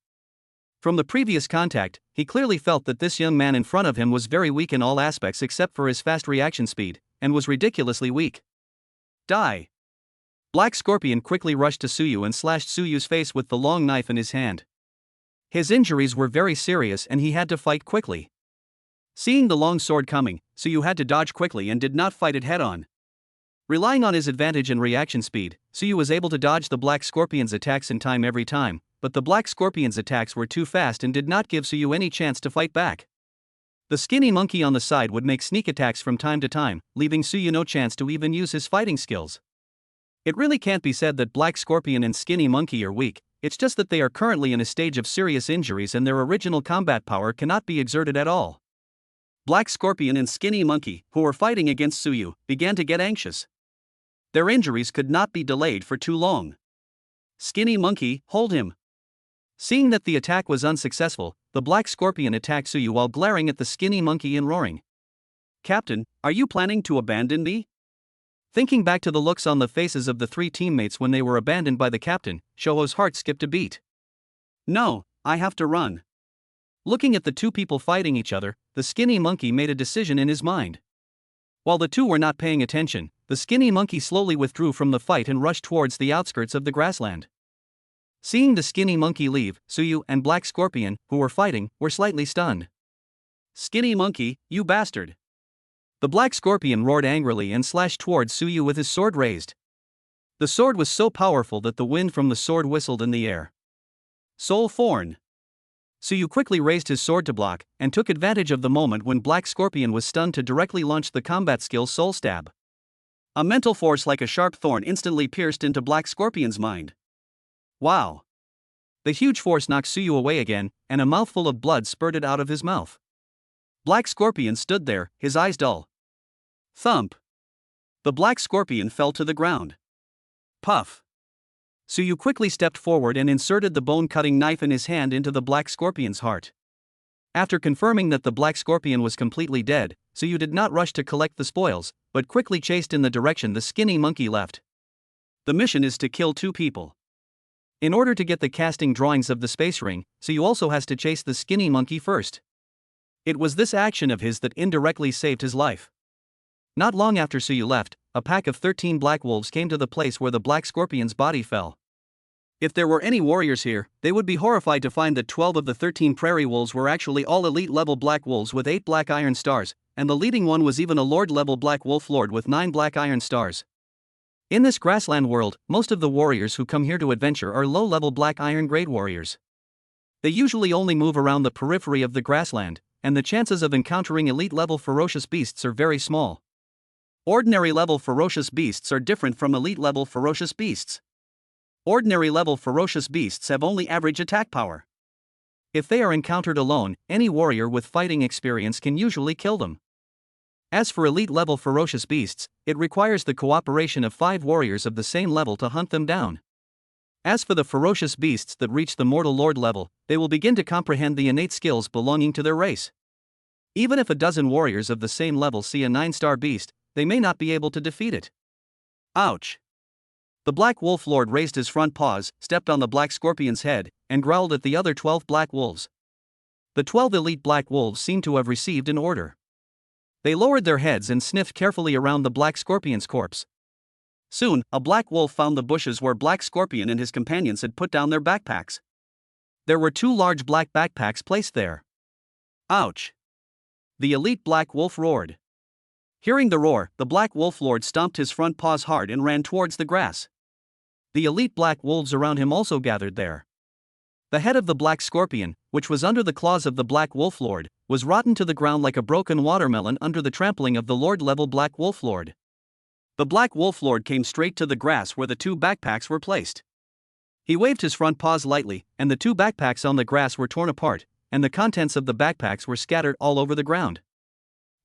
From the previous contact, he clearly felt that this young man in front of him was very weak in all aspects except for his fast reaction speed, and was ridiculously weak. Die! Black Scorpion quickly rushed to Suyu and slashed Suyu's face with the long knife in his hand. His injuries were very serious and he had to fight quickly. Seeing the long sword coming, Suyu had to dodge quickly and did not fight it head-on. Relying on his advantage in reaction speed, Suyu was able to dodge the Black Scorpion's attacks in time every time, but the Black Scorpion's attacks were too fast and did not give Suyu any chance to fight back. The skinny monkey on the side would make sneak attacks from time to time, leaving Suyu no chance to even use his fighting skills. It really can't be said that Black Scorpion and Skinny Monkey are weak, it's just that they are currently in a stage of serious injuries and their original combat power cannot be exerted at all. Black Scorpion and Skinny Monkey, who were fighting against Suyu, began to get anxious. Their injuries could not be delayed for too long. Skinny Monkey, hold him. Seeing that the attack was unsuccessful, the Black Scorpion attacked Suyu while glaring at the Skinny Monkey and roaring. Captain, are you planning to abandon me? Thinking back to the looks on the faces of the three teammates when they were abandoned by the captain, Shoho's heart skipped a beat. No, I have to run. Looking at the two people fighting each other, the Skinny Monkey made a decision in his mind. While the two were not paying attention, the Skinny Monkey slowly withdrew from the fight and rushed towards the outskirts of the grassland. Seeing the Skinny Monkey leave, Suyu and Black Scorpion, who were fighting, were slightly stunned. Skinny Monkey, you bastard! The Black Scorpion roared angrily and slashed towards Suyu with his sword raised. The sword was so powerful that the wind from the sword whistled in the air. Soul Thorn! Suyu quickly raised his sword to block, and took advantage of the moment when Black Scorpion was stunned to directly launch the combat skill Soul Stab. A mental force like a sharp thorn instantly pierced into Black Scorpion's mind. Wow! The huge force knocked Suyu away again, and a mouthful of blood spurted out of his mouth. Black Scorpion stood there, his eyes dull. Thump! The Black Scorpion fell to the ground. Puff! Suyu quickly stepped forward and inserted the bone-cutting knife in his hand into the Black Scorpion's heart. After confirming that the Black Scorpion was completely dead, Suyu did not rush to collect the spoils, but quickly chased in the direction the Skinny Monkey left. The mission is to kill 2 people. In order to get the casting drawings of the space ring, Suyu also has to chase the Skinny Monkey first. It was this action of his that indirectly saved his life. Not long after Suyu left, a pack of 13 black wolves came to the place where the Black Scorpion's body fell. If there were any warriors here, they would be horrified to find that 12 of the 13 prairie wolves were actually all elite-level black wolves with 8 black iron stars, and the leading one was even a lord-level black wolf lord with 9 black iron stars. In this grassland world, most of the warriors who come here to adventure are low-level black iron grade warriors. They usually only move around the periphery of the grassland, and the chances of encountering elite-level ferocious beasts are very small. Ordinary-level ferocious beasts are different from elite-level ferocious beasts. Ordinary-level ferocious beasts have only average attack power. If they are encountered alone, any warrior with fighting experience can usually kill them. As for elite-level ferocious beasts, it requires the cooperation of 5 warriors of the same level to hunt them down. As for the ferocious beasts that reach the mortal lord level, they will begin to comprehend the innate skills belonging to their race. Even if a dozen warriors of the same level see a 9-star beast, they may not be able to defeat it. Ouch! The Black Wolf Lord raised his front paws, stepped on the Black Scorpion's head, and growled at the other 12 black wolves. The 12 elite black wolves seemed to have received an order. They lowered their heads and sniffed carefully around the Black Scorpion's corpse. Soon, a black wolf found the bushes where Black Scorpion and his companions had put down their backpacks. There were 2 large black backpacks placed there. Ouch! The elite black wolf roared. Hearing the roar, the Black Wolf Lord stomped his front paws hard and ran towards the grass. The elite black wolves around him also gathered there. The head of the Black Scorpion, which was under the claws of the Black Wolf Lord, was rotten to the ground like a broken watermelon under the trampling of the Lord-level Black Wolf Lord. The Black Wolf Lord came straight to the grass where the 2 backpacks were placed. He waved his front paws lightly, and the 2 backpacks on the grass were torn apart, and the contents of the backpacks were scattered all over the ground.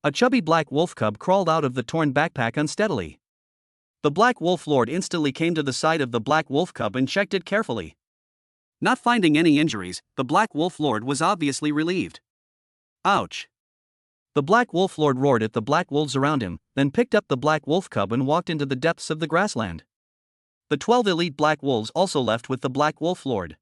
A chubby black wolf cub crawled out of the torn backpack unsteadily. The Black Wolf Lord instantly came to the side of the black wolf cub and checked it carefully. Not finding any injuries, the Black Wolf Lord was obviously relieved. Ouch! The Black Wolf Lord roared at the black wolves around him, then picked up the black wolf cub and walked into the depths of the grassland. The 12 elite black wolves also left with the Black Wolf Lord.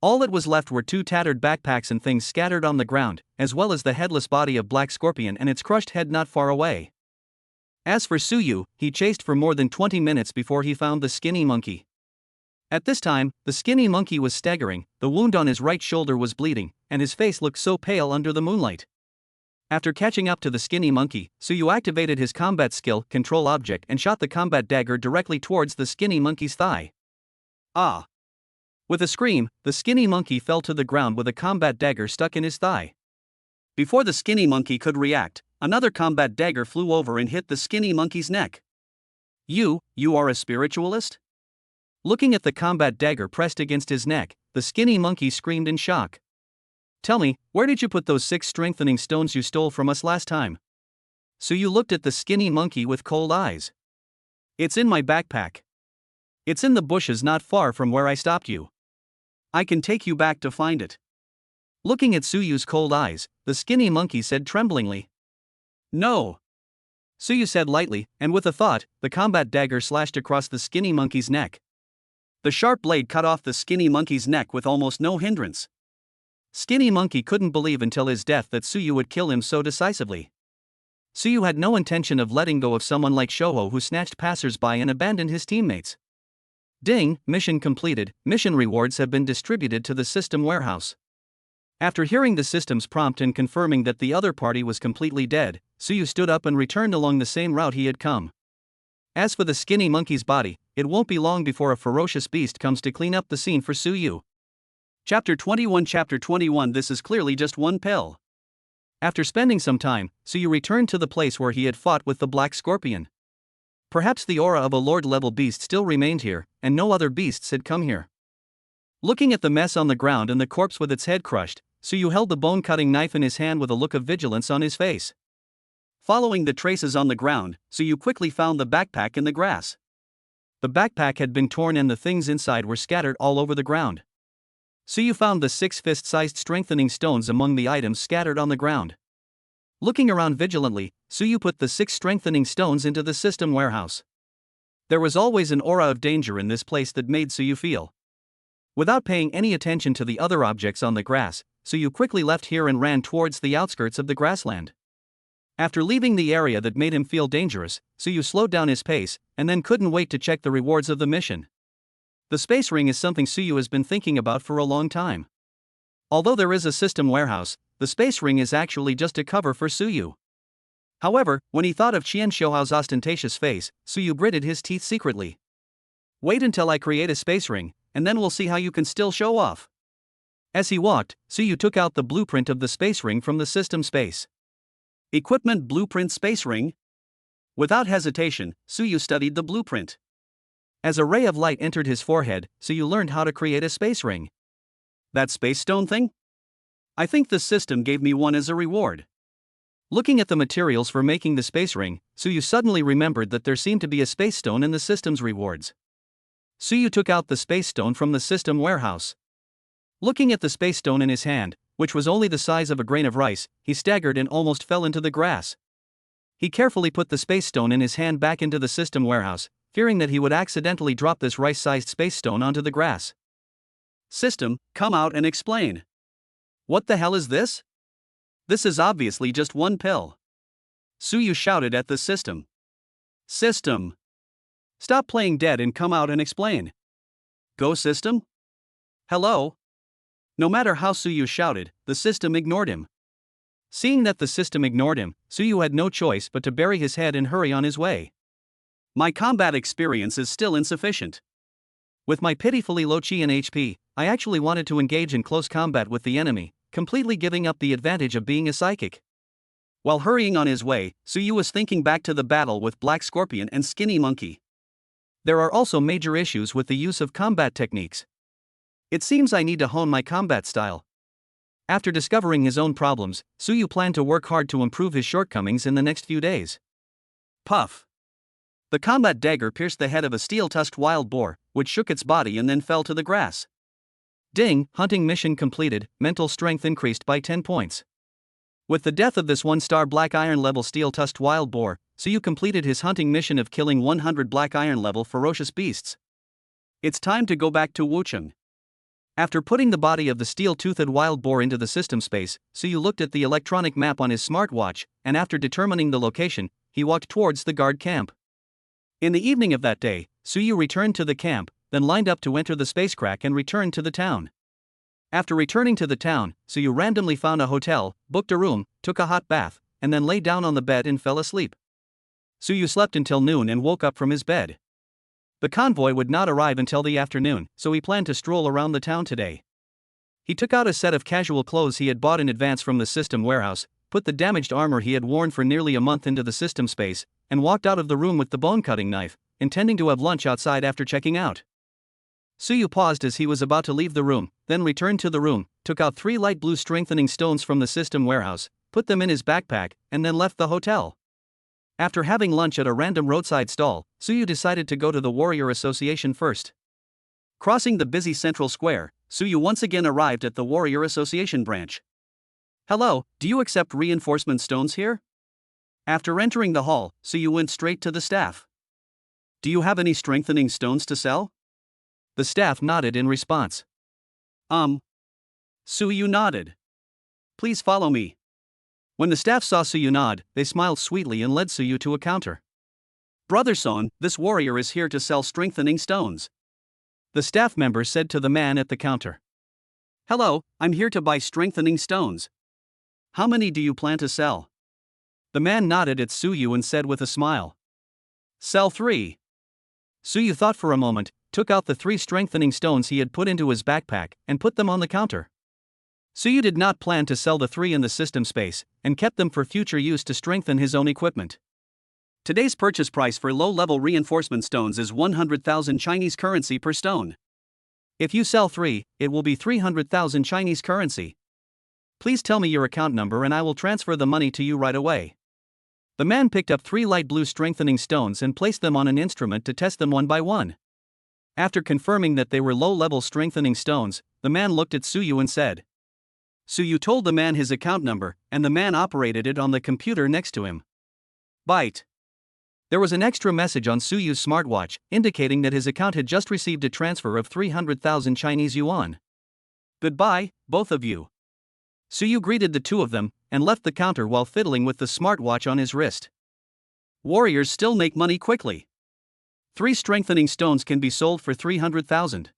All that was left were 2 tattered backpacks and things scattered on the ground, as well as the headless body of Black Scorpion and its crushed head not far away. As for Suyu, he chased for more than 20 minutes before he found the Skinny Monkey. At this time, the Skinny Monkey was staggering, the wound on his right shoulder was bleeding, and his face looked so pale under the moonlight. After catching up to the Skinny Monkey, Suyu activated his combat skill, Control Object, and shot the combat dagger directly towards the Skinny Monkey's thigh. Ah! With a scream, the Skinny Monkey fell to the ground with a combat dagger stuck in his thigh. Before the skinny monkey could react, another combat dagger flew over and hit the skinny monkey's neck. You are a spiritualist? Looking at the combat dagger pressed against his neck, the skinny monkey screamed in shock. Tell me, where did you put those 6 strengthening stones you stole from us last time? Suyu looked at the skinny monkey with cold eyes. It's in my backpack. It's in the bushes not far from where I stopped you. I can take you back to find it. Looking at Suyu's cold eyes, the skinny monkey said tremblingly. No. Suyu said lightly, and with a thought, the combat dagger slashed across the skinny monkey's neck. The sharp blade cut off the skinny monkey's neck with almost no hindrance. Skinny monkey couldn't believe until his death that Suyu would kill him so decisively. Suyu had no intention of letting go of someone like Shoho who snatched passers-by and abandoned his teammates. Ding, mission completed. Mission rewards have been distributed to the system warehouse. After hearing the system's prompt and confirming that the other party was completely dead, Suyu stood up and returned along the same route he had come. As for the skinny monkey's body, it won't be long before a ferocious beast comes to clean up the scene for Suyu. Chapter 21. This is clearly just one pill. After spending some time, Suyu returned to the place where he had fought with the Black Scorpion. Perhaps the aura of a Lord-level beast still remained here, and no other beasts had come here. Looking at the mess on the ground and the corpse with its head crushed, Suyu held the bone-cutting knife in his hand with a look of vigilance on his face. Following the traces on the ground, Suyu quickly found the backpack in the grass. The backpack had been torn and the things inside were scattered all over the ground. Suyu found the 6 fist-sized strengthening stones among the items scattered on the ground. Looking around vigilantly, Suyu put the 6 strengthening stones into the system warehouse. There was always an aura of danger in this place that made Suyu feel. Without paying any attention to the other objects on the grass, Suyu quickly left here and ran towards the outskirts of the grassland. After leaving the area that made him feel dangerous, Suyu slowed down his pace, and then couldn't wait to check the rewards of the mission. The space ring is something Suyu has been thinking about for a long time. Although there is a system warehouse, the space ring is actually just a cover for Suyu. However, when he thought of Qian Shouhao's ostentatious face, Suyu gritted his teeth secretly. Wait until I create a space ring, and then we'll see how you can still show off. As he walked, Suyu took out the blueprint of the space ring from the system space. Equipment blueprint space ring? Without hesitation, Suyu studied the blueprint. As a ray of light entered his forehead, Suyu learned how to create a space ring. That space stone thing? I think the system gave me one as a reward. Looking at the materials for making the space ring, Suyu suddenly remembered that there seemed to be a space stone in the system's rewards. Suyu took out the space stone from the system warehouse. Looking at the space stone in his hand, which was only the size of a grain of rice, he staggered and almost fell into the grass. He carefully put the space stone in his hand back into the system warehouse, fearing that he would accidentally drop this rice-sized space stone onto the grass. System, come out and explain. What the hell is this? This is obviously just one pill. Suyu shouted at the system. System! Stop playing dead and come out and explain. Go system? Hello? No matter how Suyu shouted, the system ignored him. Seeing that the system ignored him, Suyu had no choice but to bury his head and hurry on his way. My combat experience is still insufficient. With my pitifully low chi and HP, I actually wanted to engage in close combat with the enemy, completely giving up the advantage of being a psychic. While hurrying on his way, Suyu was thinking back to the battle with Black Scorpion and Skinny Monkey. There are also major issues with the use of combat techniques. It seems I need to hone my combat style. After discovering his own problems, Suyu planned to work hard to improve his shortcomings in the next few days. Puff! The combat dagger pierced the head of a steel-tusked wild boar, which shook its body and then fell to the grass. Ding, hunting mission completed, mental strength increased by 10 points. With the death of this 1-star black iron level steel-tusked wild boar, Suyu completed his hunting mission of killing 100 black iron level ferocious beasts. It's time to go back to Wucheng. After putting the body of the steel-toothed wild boar into the system space, Suyu looked at the electronic map on his smartwatch, and after determining the location, he walked towards the guard camp. In the evening of that day, Suyu returned to the camp, then lined up to enter the spacecraft and returned to the town. After returning to the town, Suyu randomly found a hotel, booked a room, took a hot bath, and then lay down on the bed and fell asleep. Suyu slept until noon and woke up from his bed. The convoy would not arrive until the afternoon, so he planned to stroll around the town today. He took out a set of casual clothes he had bought in advance from the system warehouse, put the damaged armor he had worn for nearly a month into the system space, and walked out of the room with the bone-cutting knife, intending to have lunch outside after checking out. Suyu paused as he was about to leave the room, then returned to the room, took out 3 light blue strengthening stones from the system warehouse, put them in his backpack, and then left the hotel. After having lunch at a random roadside stall, Suyu decided to go to the Warrior Association first. Crossing the busy central square, Suyu once again arrived at the Warrior Association branch. "Hello, do you accept reinforcement stones here?" After entering the hall, Suyu went straight to the staff. "Do you have any strengthening stones to sell?" The staff nodded in response. Suyu nodded. "Please follow me." When the staff saw Suyu nod, they smiled sweetly and led Suyu to a counter. "Brother-son, this warrior is here to sell strengthening stones," the staff member said to the man at the counter. "Hello, I'm here to buy strengthening stones. How many do you plan to sell?" The man nodded at Suyu and said with a smile, "Sell 3. Suyu thought for a moment, took out the 3 strengthening stones he had put into his backpack, and put them on the counter. Suyu did not plan to sell the 3 in the system space, and kept them for future use to strengthen his own equipment. Today's purchase price for low-level reinforcement stones is 100,000 Chinese currency per stone. If you sell 3, it will be 300,000 Chinese currency. Please tell me your account number and I will transfer the money to you right away." The man picked up 3 light blue strengthening stones and placed them on an instrument to test them one by one. After confirming that they were low-level strengthening stones, the man looked at Suyu and said. Suyu told the man his account number, and the man operated it on the computer next to him. Byte. There was an extra message on Suyu's smartwatch, indicating that his account had just received a transfer of 300,000 Chinese yuan. "Goodbye, both of you." Suyu greeted the 2 of them, and left the counter while fiddling with the smartwatch on his wrist. Warriors still make money quickly. 3 strengthening stones can be sold for 300,000.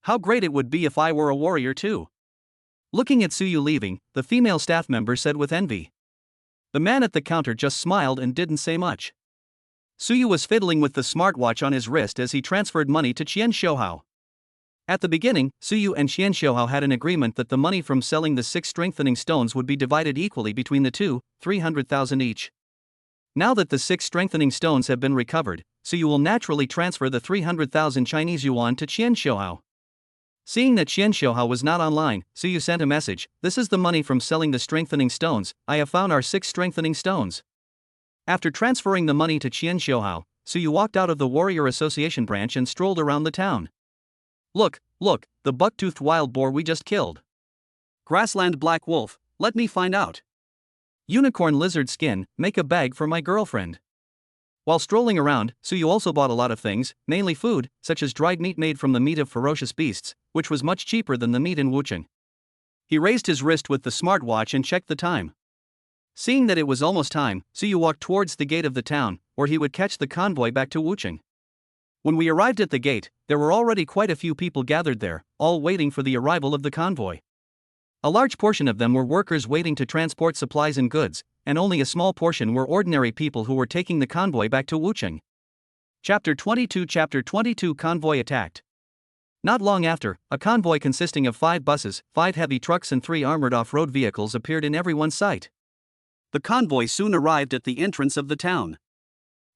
How great it would be if I were a warrior too. Looking at Suyu leaving, the female staff member said with envy. The man at the counter just smiled and didn't say much. Suyu was fiddling with the smartwatch on his wrist as he transferred money to Qian Shouhao. At the beginning, Suyu and Qian Shouhao had an agreement that the money from selling the 6 strengthening stones would be divided equally between the 2, 300,000 each. Now that the 6 strengthening stones have been recovered, Suyu will naturally transfer the 300,000 Chinese yuan to Qian Shouhao. Seeing that Qian Shouhao was not online, Suyu sent a message. "This is the money from selling the strengthening stones. I have found our 6 strengthening stones." After transferring the money to Qian Shouhao, Suyu walked out of the Warrior Association branch and strolled around the town. Look, the buck-toothed wild boar we just killed. Grassland black wolf, let me find out. Unicorn lizard skin, make a bag for my girlfriend. While strolling around, Suyu also bought a lot of things, mainly food, such as dried meat made from the meat of ferocious beasts, which was much cheaper than the meat in Wucheng. He raised his wrist with the smartwatch and checked the time. Seeing that it was almost time, Suyu walked towards the gate of the town, where he would catch the convoy back to Wucheng. When we arrived at the gate, there were already quite a few people gathered there, all waiting for the arrival of the convoy. A large portion of them were workers waiting to transport supplies and goods, and only a small portion were ordinary people who were taking the convoy back to Wucheng. Chapter 22 Convoy attacked. Not long after, a convoy consisting of 5 buses, 5 heavy trucks and 3 armored off-road vehicles appeared in everyone's sight. The convoy soon arrived at the entrance of the town.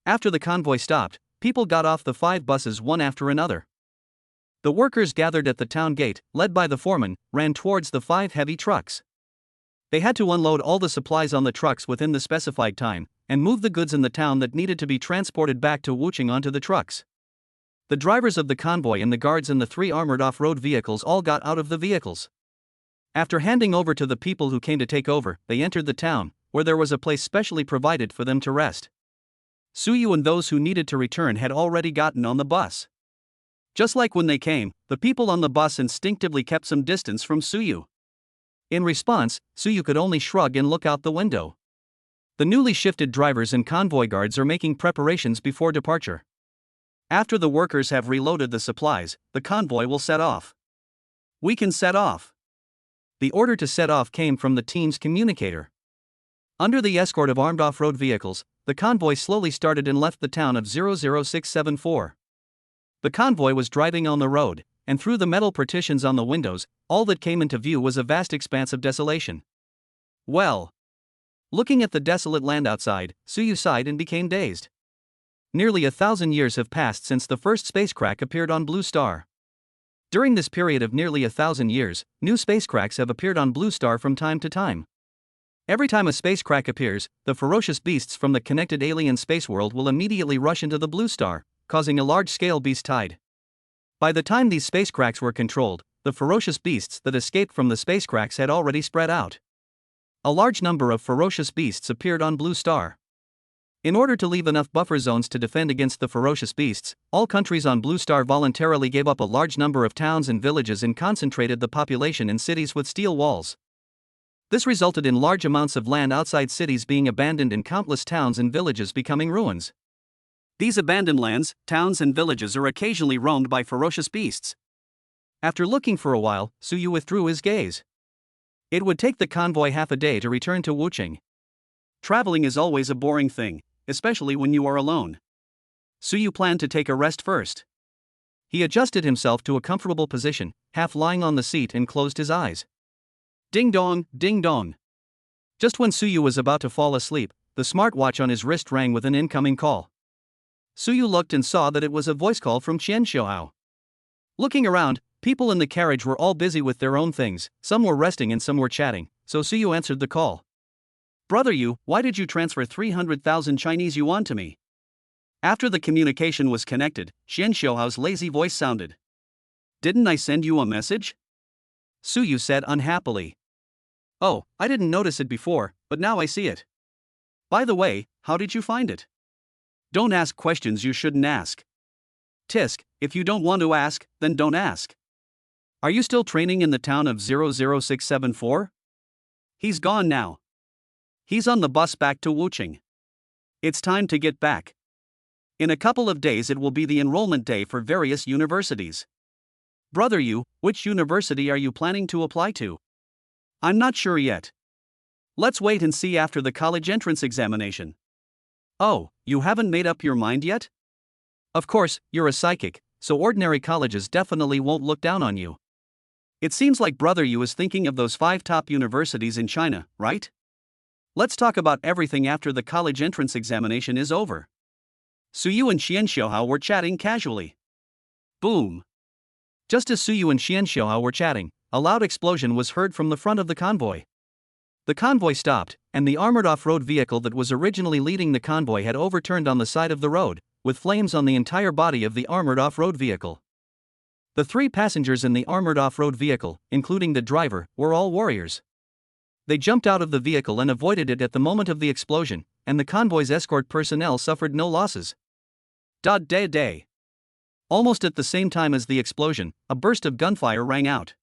After the convoy stopped, people got off the 5 buses one after another. The workers gathered at the town gate, led by the foreman, ran towards the 5 heavy trucks. They had to unload all the supplies on the trucks within the specified time, and move the goods in the town that needed to be transported back to Wucheng onto the trucks. The drivers of the convoy and the guards in the 3 armored off-road vehicles all got out of the vehicles. After handing over to the people who came to take over, they entered the town, where there was a place specially provided for them to rest. Suyu and those who needed to return had already gotten on the bus. Just like when they came, the people on the bus instinctively kept some distance from Suyu. In response, Suyu could only shrug and look out the window. The newly shifted drivers and convoy guards are making preparations before departure. After the workers have reloaded the supplies, the convoy will set off. We can set off. The order to set off came from the team's communicator. Under the escort of armed off-road vehicles, the convoy slowly started and left the town of 00674. The convoy was driving on the road, and through the metal partitions on the windows, all that came into view was a vast expanse of desolation. Well. Looking at the desolate land outside, Suyu sighed and became dazed. Nearly 1,000 years have passed since the first spacecraft appeared on Blue Star. During this period of nearly 1,000 years, new spacecrafts have appeared on Blue Star from time to time. Every time a spacecraft appears, the ferocious beasts from the connected alien space world will immediately rush into the Blue Star, causing a large-scale beast tide. By the time these spacecrafts were controlled, the ferocious beasts that escaped from the spacecrafts had already spread out. A large number of ferocious beasts appeared on Blue Star. In order to leave enough buffer zones to defend against the ferocious beasts, all countries on Blue Star voluntarily gave up a large number of towns and villages and concentrated the population in cities with steel walls. This resulted in large amounts of land outside cities being abandoned and countless towns and villages becoming ruins. These abandoned lands, towns and villages are occasionally roamed by ferocious beasts. After looking for a while, Suyu withdrew his gaze. It would take the convoy half a day to return to Wuching. Traveling is always a boring thing, especially when you are alone. Suyu planned to take a rest first. He adjusted himself to a comfortable position, half lying on the seat, and closed his eyes. Ding dong, ding dong. Just when Suyu was about to fall asleep, the smartwatch on his wrist rang with an incoming call. Suyu looked and saw that it was a voice call from Qian Xiaohao. Looking around, people in the carriage were all busy with their own things, some were resting and some were chatting, so Suyu answered the call. Brother Yu, why did you transfer 300,000 Chinese yuan to me? After the communication was connected, Qian Xiaohao's lazy voice sounded. Didn't I send you a message? Suyu said unhappily. Oh, I didn't notice it before, but now I see it. By the way, how did you find it? Don't ask questions you shouldn't ask. Tisk, if you don't want to ask, then don't ask. Are you still training in the town of 00674? He's gone now. He's on the bus back to Wuching. It's time to get back. In a couple of days it will be the enrollment day for various universities. Brother Yu, which university are you planning to apply to? I'm not sure yet. Let's wait and see after the college entrance examination. Oh, you haven't made up your mind yet? Of course, you're a psychic, so ordinary colleges definitely won't look down on you. It seems like Brother Yu is thinking of those 5 top universities in China, right? Let's talk about everything after the college entrance examination is over. Suyu and Qian Xiaohao were chatting casually. Boom! Just as Suyu and Qian Xiaohao were chatting, a loud explosion was heard from the front of the convoy. The convoy stopped, and the armored off-road vehicle that was originally leading the convoy had overturned on the side of the road, with flames on the entire body of the armored off-road vehicle. The 3 passengers in the armored off-road vehicle, including the driver, were all warriors. They jumped out of the vehicle and avoided it at the moment of the explosion, and the convoy's escort personnel suffered no losses. Day. Almost at the same time as the explosion, a burst of gunfire rang out.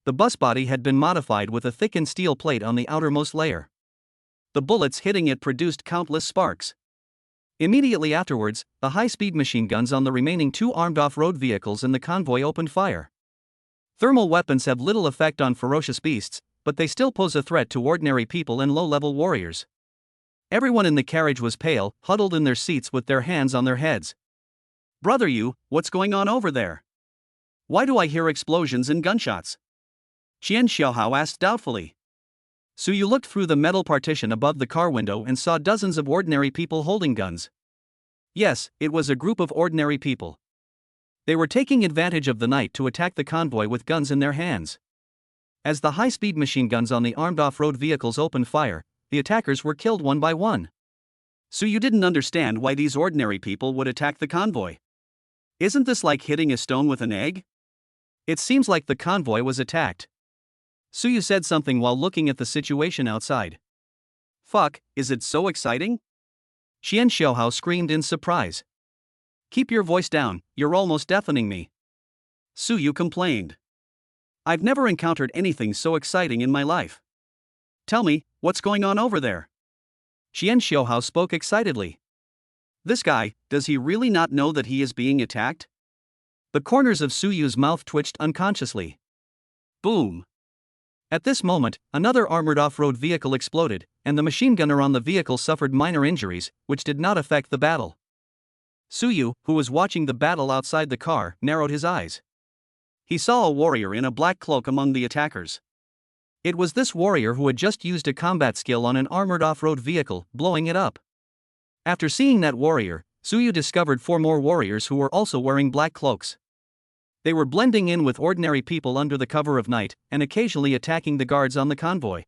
The bus body had been modified with a thickened steel plate on the outermost layer. The bullets hitting it produced countless sparks. Immediately afterwards, the high-speed machine guns on the remaining 2 armed off-road vehicles in the convoy opened fire. Thermal weapons have little effect on ferocious beasts, but they still pose a threat to ordinary people and low-level warriors. Everyone in the carriage was pale, huddled in their seats with their hands on their heads. Brother Yu, what's going on over there? Why do I hear explosions and gunshots? Qian Xiaohao asked doubtfully. Suyu looked through the metal partition above the car window and saw dozens of ordinary people holding guns. Yes, it was a group of ordinary people. They were taking advantage of the night to attack the convoy with guns in their hands. As the high-speed machine guns on the armed off-road vehicles opened fire, the attackers were killed one by one. Suyu didn't understand why these ordinary people would attack the convoy. Isn't this like hitting a stone with an egg? It seems like the convoy was attacked. Suyu said something while looking at the situation outside. Fuck, is it so exciting? Qian Xiaohao screamed in surprise. Keep your voice down, you're almost deafening me. Suyu complained. I've never encountered anything so exciting in my life. Tell me, what's going on over there? Qian Xiaohao spoke excitedly. This guy, does he really not know that he is being attacked? The corners of Suyu's mouth twitched unconsciously. Boom! At this moment, another armored off-road vehicle exploded, and the machine gunner on the vehicle suffered minor injuries, which did not affect the battle. Suyu, who was watching the battle outside the car, narrowed his eyes. He saw a warrior in a black cloak among the attackers. It was this warrior who had just used a combat skill on an armored off-road vehicle, blowing it up. After seeing that warrior, Suyu discovered 4 more warriors who were also wearing black cloaks. They were blending in with ordinary people under the cover of night, and occasionally attacking the guards on the convoy.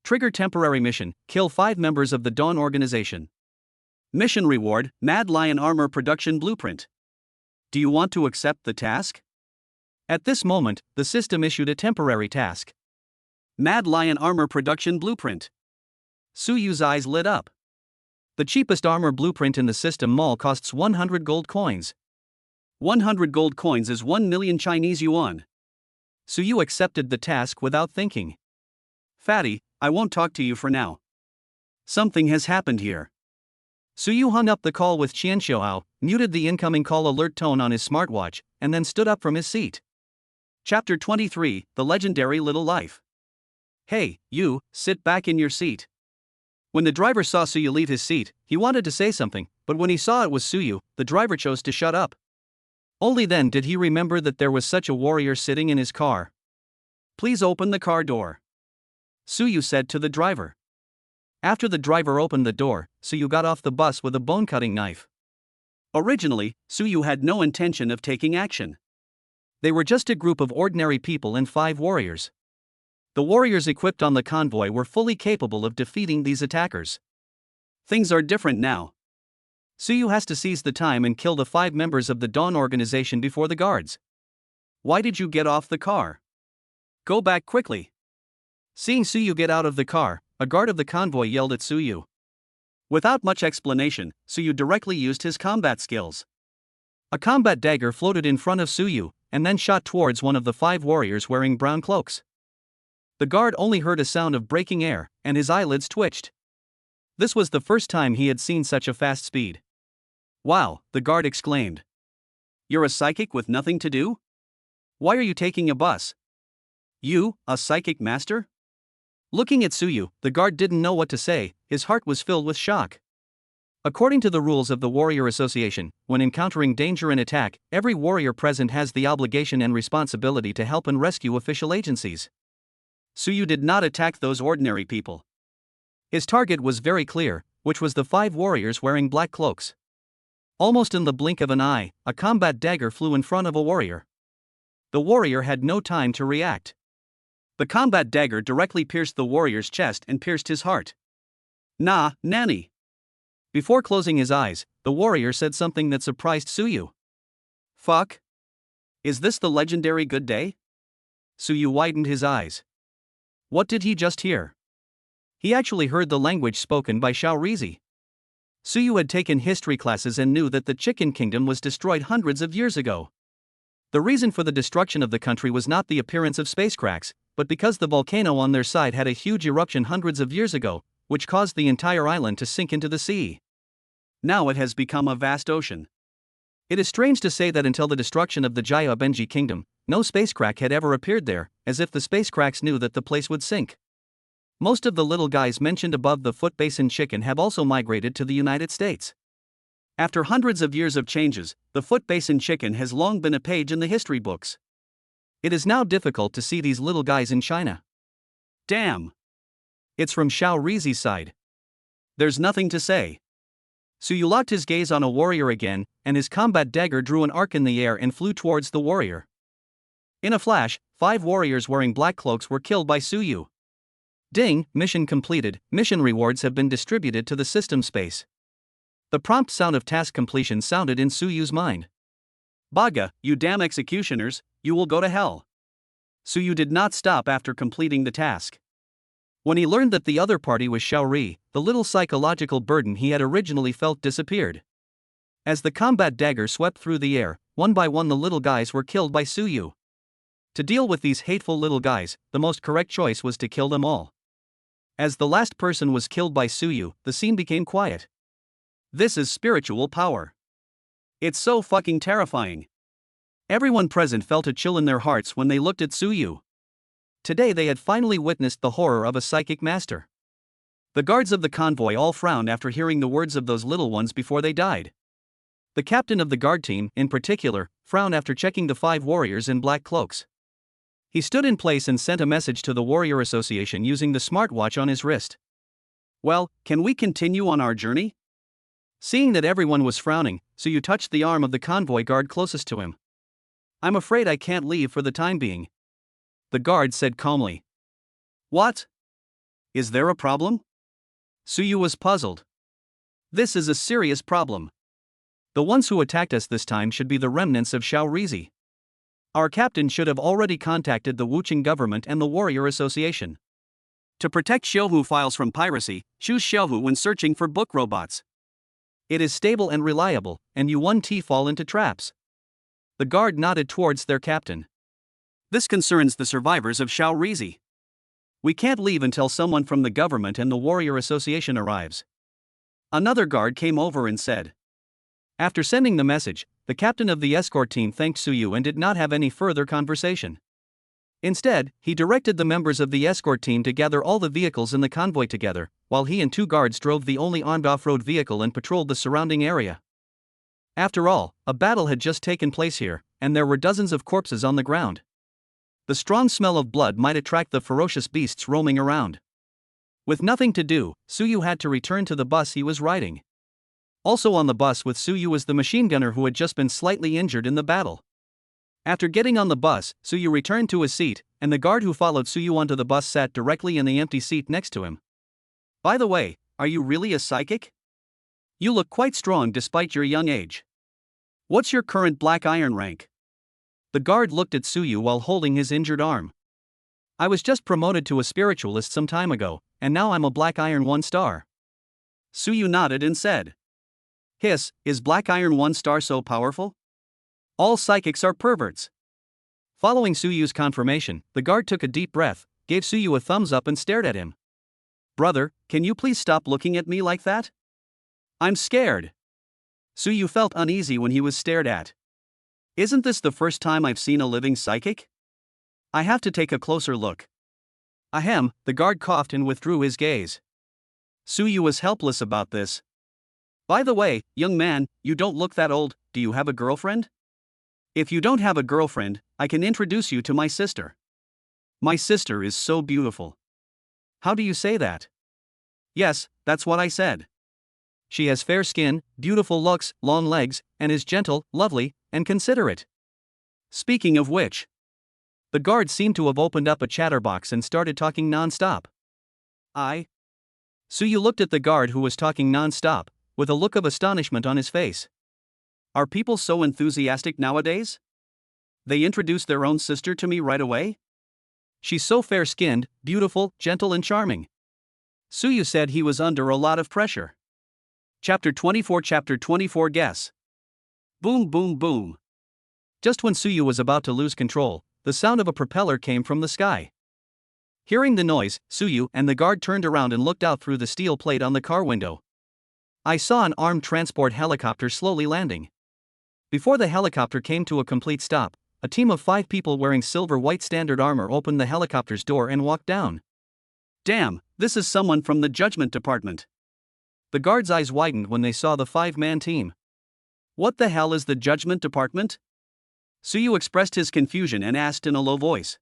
Trigger temporary mission, kill 5 members of the Dawn organization. Mission reward, Mad Lion Armor Production Blueprint. Do you want to accept the task? At this moment, the system issued a temporary task. Mad Lion Armor Production Blueprint. Suyu's eyes lit up. The cheapest armor blueprint in the system mall costs 100 gold coins. 100 gold coins is 1 million Chinese yuan. Suyu accepted the task without thinking. Fatty, I won't talk to you for now. Something has happened here. Suyu hung up the call with Qian Xiaohao, muted the incoming call alert tone on his smartwatch, and then stood up from his seat. Chapter 23, The Legendary Little Life. Hey, you, sit back in your seat. When the driver saw Suyu leave his seat, he wanted to say something, but when he saw it was Suyu, the driver chose to shut up. Only then did he remember that there was such a warrior sitting in his car. Please open the car door, Suyu said to the driver. After the driver opened the door, Suyu got off the bus with a bone-cutting knife. Originally, Suyu had no intention of taking action. They were just a group of ordinary people and 5 warriors. The warriors equipped on the convoy were fully capable of defeating these attackers. Things are different now. Suyu has to seize the time and kill the 5 members of the Dawn organization before the guards. Why did you get off the car? Go back quickly. Seeing Suyu get out of the car, a guard of the convoy yelled at Suyu. Without much explanation, Suyu directly used his combat skills. A combat dagger floated in front of Suyu, and then shot towards one of the 5 warriors wearing brown cloaks. The guard only heard a sound of breaking air, and his eyelids twitched. This was the first time he had seen such a fast speed. Wow, the guard exclaimed. You're a psychic with nothing to do? Why are you taking a bus? You, a psychic master? Looking at Suyu, the guard didn't know what to say, his heart was filled with shock. According to the rules of the Warrior Association, when encountering danger and attack, every warrior present has the obligation and responsibility to help and rescue official agencies. Suyu did not attack those ordinary people. His target was very clear, which was the 5 warriors wearing black cloaks. Almost in the blink of an eye, a combat dagger flew in front of a warrior. The warrior had no time to react. The combat dagger directly pierced the warrior's chest and pierced his heart. Nah, nanny. Before closing his eyes, the warrior said something that surprised Suyu. Fuck. Is this the legendary good day? Suyu widened his eyes. What did he just hear? He actually heard the language spoken by Xiao Rizi. Suyu had taken history classes and knew that the Chicken Kingdom was destroyed hundreds of years ago. The reason for the destruction of the country was not the appearance of space cracks, but because the volcano on their side had a huge eruption hundreds of years ago, which caused the entire island to sink into the sea. Now it has become a vast ocean. It is strange to say that until the destruction of the Jaya Benji Kingdom, no space crack had ever appeared there, as if the space cracks knew that the place would sink. Most of the little guys mentioned above the Foot Basin Chicken have also migrated to the United States. After hundreds of years of changes, the Foot Basin Chicken has long been a page in the history books. It is now difficult to see these little guys in China. Damn. It's from Xiao Rizi's side. There's nothing to say. Suyu locked his gaze on a warrior again, and his combat dagger drew an arc in the air and flew towards the warrior. In a flash, 5 warriors wearing black cloaks were killed by Suyu. Ding, mission completed, mission rewards have been distributed to the system space. The prompt sound of task completion sounded in Suyu's mind. Baga, you damn executioners, you will go to hell. Suyu did not stop after completing the task. When he learned that the other party was Xiaori, the little psychological burden he had originally felt disappeared. As the combat dagger swept through the air, one by one the little guys were killed by Suyu. To deal with these hateful little guys, the most correct choice was to kill them all. As the last person was killed by Suyu, the scene became quiet. This is spiritual power. It's so fucking terrifying. Everyone present felt a chill in their hearts when they looked at Suyu. Today they had finally witnessed the horror of a psychic master. The guards of the convoy all frowned after hearing the words of those little ones before they died. The captain of the guard team, in particular, frowned after checking the 5 warriors in black cloaks. He stood in place and sent a message to the Warrior Association using the smartwatch on his wrist. Well, can we continue on our journey? Seeing that everyone was frowning, Suyu touched the arm of the convoy guard closest to him. I'm afraid I can't leave for the time being. The guard said calmly. What? Is there a problem? Suyu was puzzled. This is a serious problem. The ones who attacked us this time should be the remnants of Shaorizi. Our captain should have already contacted the Wuching government and the Warrior Association. To protect Xiaohu files from piracy, choose Xiaohu when searching for book robots. It is stable and reliable, and you won't fall into traps. The guard nodded towards their captain. This concerns the survivors of Shaorizi. We can't leave until someone from the government and the Warrior Association arrives. Another guard came over and said. After sending the message, the captain of the escort team thanked Suyu and did not have any further conversation. Instead, he directed the members of the escort team to gather all the vehicles in the convoy together, while he and 2 guards drove the only armed off-road vehicle and patrolled the surrounding area. After all, a battle had just taken place here, and there were dozens of corpses on the ground. The strong smell of blood might attract the ferocious beasts roaming around. With nothing to do, Suyu had to return to the bus he was riding. Also on the bus with Suyu was the machine gunner who had just been slightly injured in the battle. After getting on the bus, Suyu returned to his seat, and the guard who followed Suyu onto the bus sat directly in the empty seat next to him. By the way, are you really a psychic? You look quite strong despite your young age. What's your current black iron rank? The guard looked at Suyu while holding his injured arm. I was just promoted to a spiritualist some time ago, and now I'm a black iron 1 star. Suyu nodded and said. Is black iron 1 star so powerful? All psychics are perverts. Following Suyu's confirmation, the guard took a deep breath, gave Suyu a thumbs up and stared at him. Brother, can you please stop looking at me like that? I'm scared. Suyu felt uneasy when he was stared at. Isn't this the first time I've seen a living psychic? I have to take a closer look. Ahem, the guard coughed and withdrew his gaze. Suyu was helpless about this. By the way, young man, you don't look that old. Do you have a girlfriend? If you don't have a girlfriend, I can introduce you to my sister. My sister is so beautiful. How do you say that? Yes, that's what I said. She has fair skin, beautiful looks, long legs, and is gentle, lovely, and considerate. Speaking of which, the guard seemed to have opened up a chatterbox and started talking non-stop. Suyu looked at the guard who was talking non-stop, with a look of astonishment on his face. Are people so enthusiastic nowadays? They introduced their own sister to me right away? She's so fair-skinned, beautiful, gentle and charming. Suyu said he was under a lot of pressure. Chapter 24 Guess. Boom boom boom. Just when Suyu was about to lose control, the sound of a propeller came from the sky. Hearing the noise, Suyu and the guard turned around and looked out through the steel plate on the car window. I saw an armed transport helicopter slowly landing. Before the helicopter came to a complete stop, a team of 5 people wearing silver-white standard armor opened the helicopter's door and walked down. Damn, this is someone from the Judgment Department. The guards' eyes widened when they saw the 5-man team. What the hell is the Judgment Department? Suyu expressed his confusion and asked in a low voice.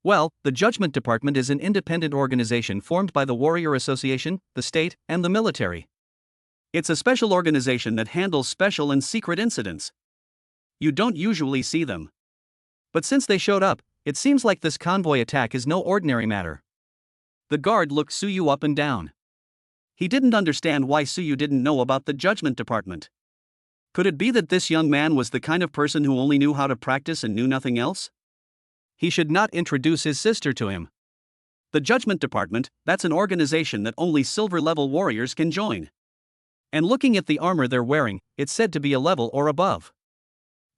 Well, the Judgment Department is an independent organization formed by the Warrior Association, the state, and the military. It's a special organization that handles special and secret incidents. You don't usually see them. But since they showed up, it seems like this convoy attack is no ordinary matter. The guard looked Suyu up and down. He didn't understand why Suyu didn't know about the Judgment Department. Could it be that this young man was the kind of person who only knew how to practice and knew nothing else? He should not introduce his sister to him. The Judgment Department, that's an organization that only silver-level warriors can join. And looking at the armor they're wearing, it's said to be a level or above.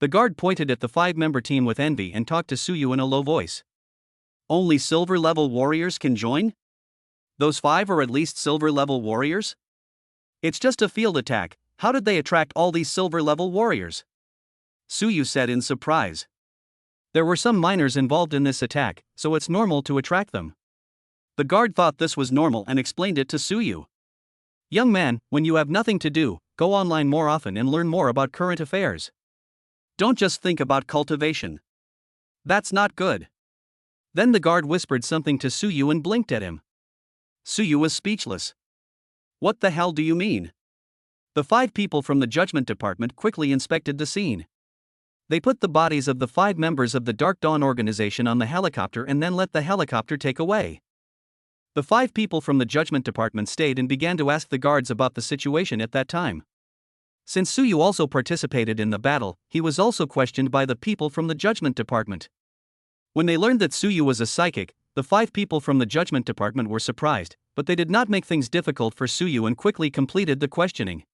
The guard pointed at the 5-member team with envy and talked to Suyu in a low voice. Only silver-level warriors can join? Those 5 are at least silver-level warriors? It's just a field attack, how did they attract all these silver-level warriors? Suyu said in surprise. There were some miners involved in this attack, so it's normal to attract them. The guard thought this was normal and explained it to Suyu. Young man, when you have nothing to do, go online more often and learn more about current affairs. Don't just think about cultivation. That's not good. Then the guard whispered something to Suyu and blinked at him. Suyu was speechless. What the hell do you mean? The 5 people from the judgment department quickly inspected the scene. They put the bodies of the 5 members of the Dark Dawn organization on the helicopter and then let the helicopter take away. The 5 people from the judgment department stayed and began to ask the guards about the situation at that time. Since Suyu also participated in the battle, he was also questioned by the people from the judgment department. When they learned that Suyu was a psychic, the 5 people from the judgment department were surprised, but they did not make things difficult for Suyu and quickly completed the questioning.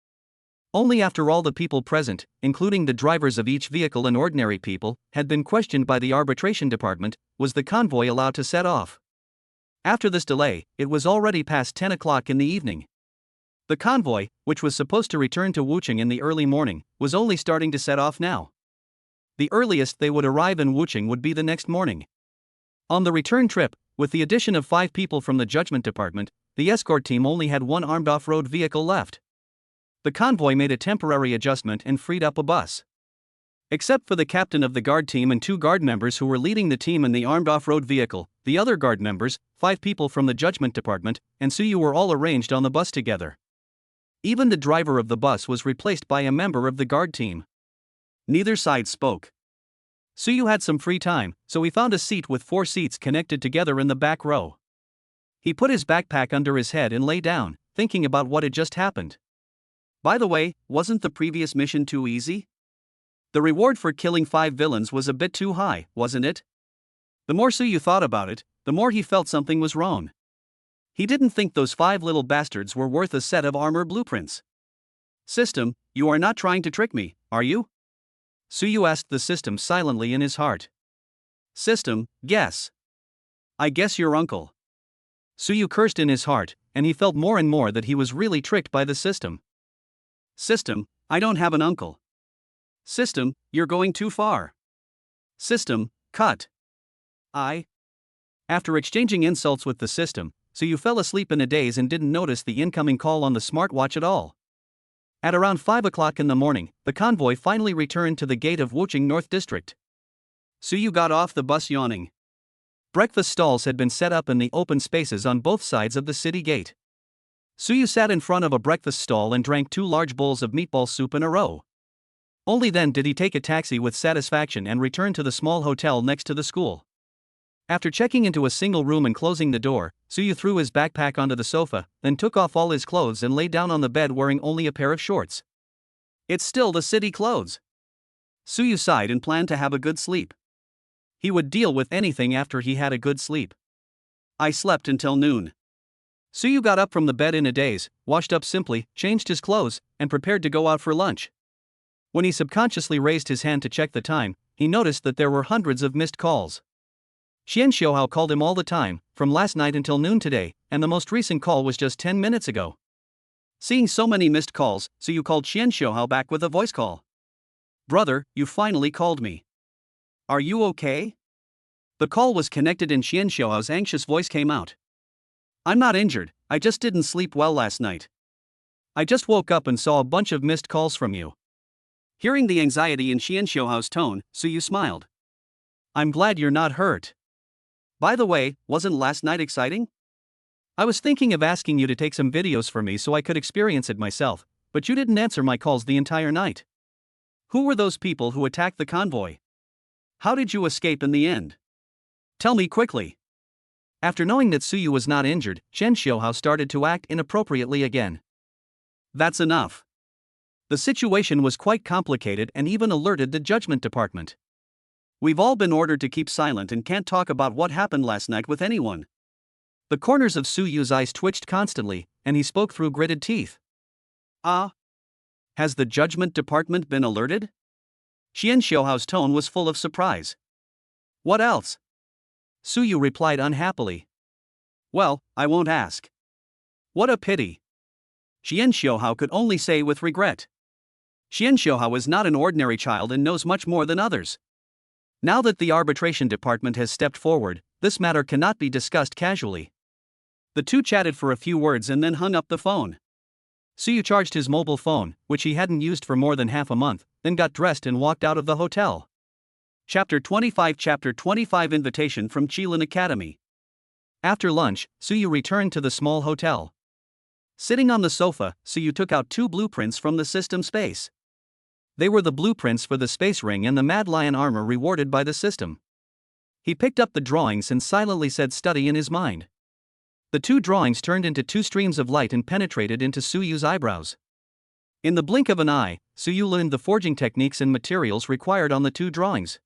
Only after all the people present, including the drivers of each vehicle and ordinary people, had been questioned by the arbitration department, was the convoy allowed to set off. After this delay, it was already past 10 o'clock in the evening. The convoy, which was supposed to return to Wuchang in the early morning, was only starting to set off now. The earliest they would arrive in Wuchang would be the next morning. On the return trip, with the addition of 5 people from the judgment department, the escort team only had 1 armed off-road vehicle left. The convoy made a temporary adjustment and freed up a bus. Except for the captain of the guard team and 2 guard members who were leading the team in the armed off-road vehicle, the other guard members, 5 people from the judgment department, and Suyu were all arranged on the bus together. Even the driver of the bus was replaced by a member of the guard team. Neither side spoke. Suyu had some free time, so he found a seat with 4 seats connected together in the back row. He put his backpack under his head and lay down, thinking about what had just happened. By the way, wasn't the previous mission too easy? The reward for killing 5 villains was a bit too high, wasn't it? The more Suyu thought about it, the more he felt something was wrong. He didn't think those 5 little bastards were worth a set of armor blueprints. System, you are not trying to trick me, are you? Suyu asked the system silently in his heart. System, guess. I guess your uncle. Suyu cursed in his heart, and he felt more and more that he was really tricked by the system. System, I don't have an uncle. System, you're going too far. System, cut. After exchanging insults with the system, Suyu fell asleep in a daze and didn't notice the incoming call on the smartwatch at all. At around 5 o'clock in the morning, the convoy finally returned to the gate of Wuchang North District. Suyu got off the bus yawning. Breakfast stalls had been set up in the open spaces on both sides of the city gate. Suyu sat in front of a breakfast stall and drank 2 large bowls of meatball soup in a row. Only then did he take a taxi with satisfaction and return to the small hotel next to the school. After checking into a single room and closing the door, Suyu threw his backpack onto the sofa, then took off all his clothes and lay down on the bed wearing only a pair of shorts. It's still the city clothes. Suyu sighed and planned to have a good sleep. He would deal with anything after he had a good sleep. I slept until noon. Suyu got up from the bed in a daze, washed up simply, changed his clothes, and prepared to go out for lunch. When he subconsciously raised his hand to check the time, he noticed that there were hundreds of missed calls. Xian Xiaohao called him all the time, from last night until noon today, and the most recent call was just 10 minutes ago. Seeing so many missed calls, Suyu called Xian Xiaohao back with a voice call. Brother, you finally called me. Are you okay? The call was connected and Xian Xiaohao's anxious voice came out. I'm not injured, I just didn't sleep well last night. I just woke up and saw a bunch of missed calls from you. Hearing the anxiety in Xian Xiaohao's tone, Suyu smiled. I'm glad you're not hurt. By the way, wasn't last night exciting? I was thinking of asking you to take some videos for me so I could experience it myself, but you didn't answer my calls the entire night. Who were those people who attacked the convoy? How did you escape in the end? Tell me quickly. After knowing that Suyu was not injured, Xian Xiaohao started to act inappropriately again. That's enough. The situation was quite complicated and even alerted the judgment department. We've all been ordered to keep silent and can't talk about what happened last night with anyone. The corners of Suyu's eyes twitched constantly, and he spoke through gritted teeth. Has the judgment department been alerted? Xian Xiaohao's tone was full of surprise. What else? Suyu replied unhappily. Well, I won't ask. What a pity. Xian Xiaohao could only say with regret. Xian Xiaohao is not an ordinary child and knows much more than others. Now that the arbitration department has stepped forward, this matter cannot be discussed casually. The two chatted for a few words and then hung up the phone. Suyu charged his mobile phone, which he hadn't used for more than half a month, then got dressed and walked out of the hotel. Chapter 25 Invitation from Qilin Academy. After lunch, Suyu returned to the small hotel. Sitting on the sofa, Suyu took out 2 blueprints from the system space. They were the blueprints for the space ring and the Mad Lion armor rewarded by the system. He picked up the drawings and silently said study in his mind. The 2 drawings turned into 2 streams of light and penetrated into Suyu's eyebrows. In the blink of an eye, Suyu learned the forging techniques and materials required on the 2 drawings.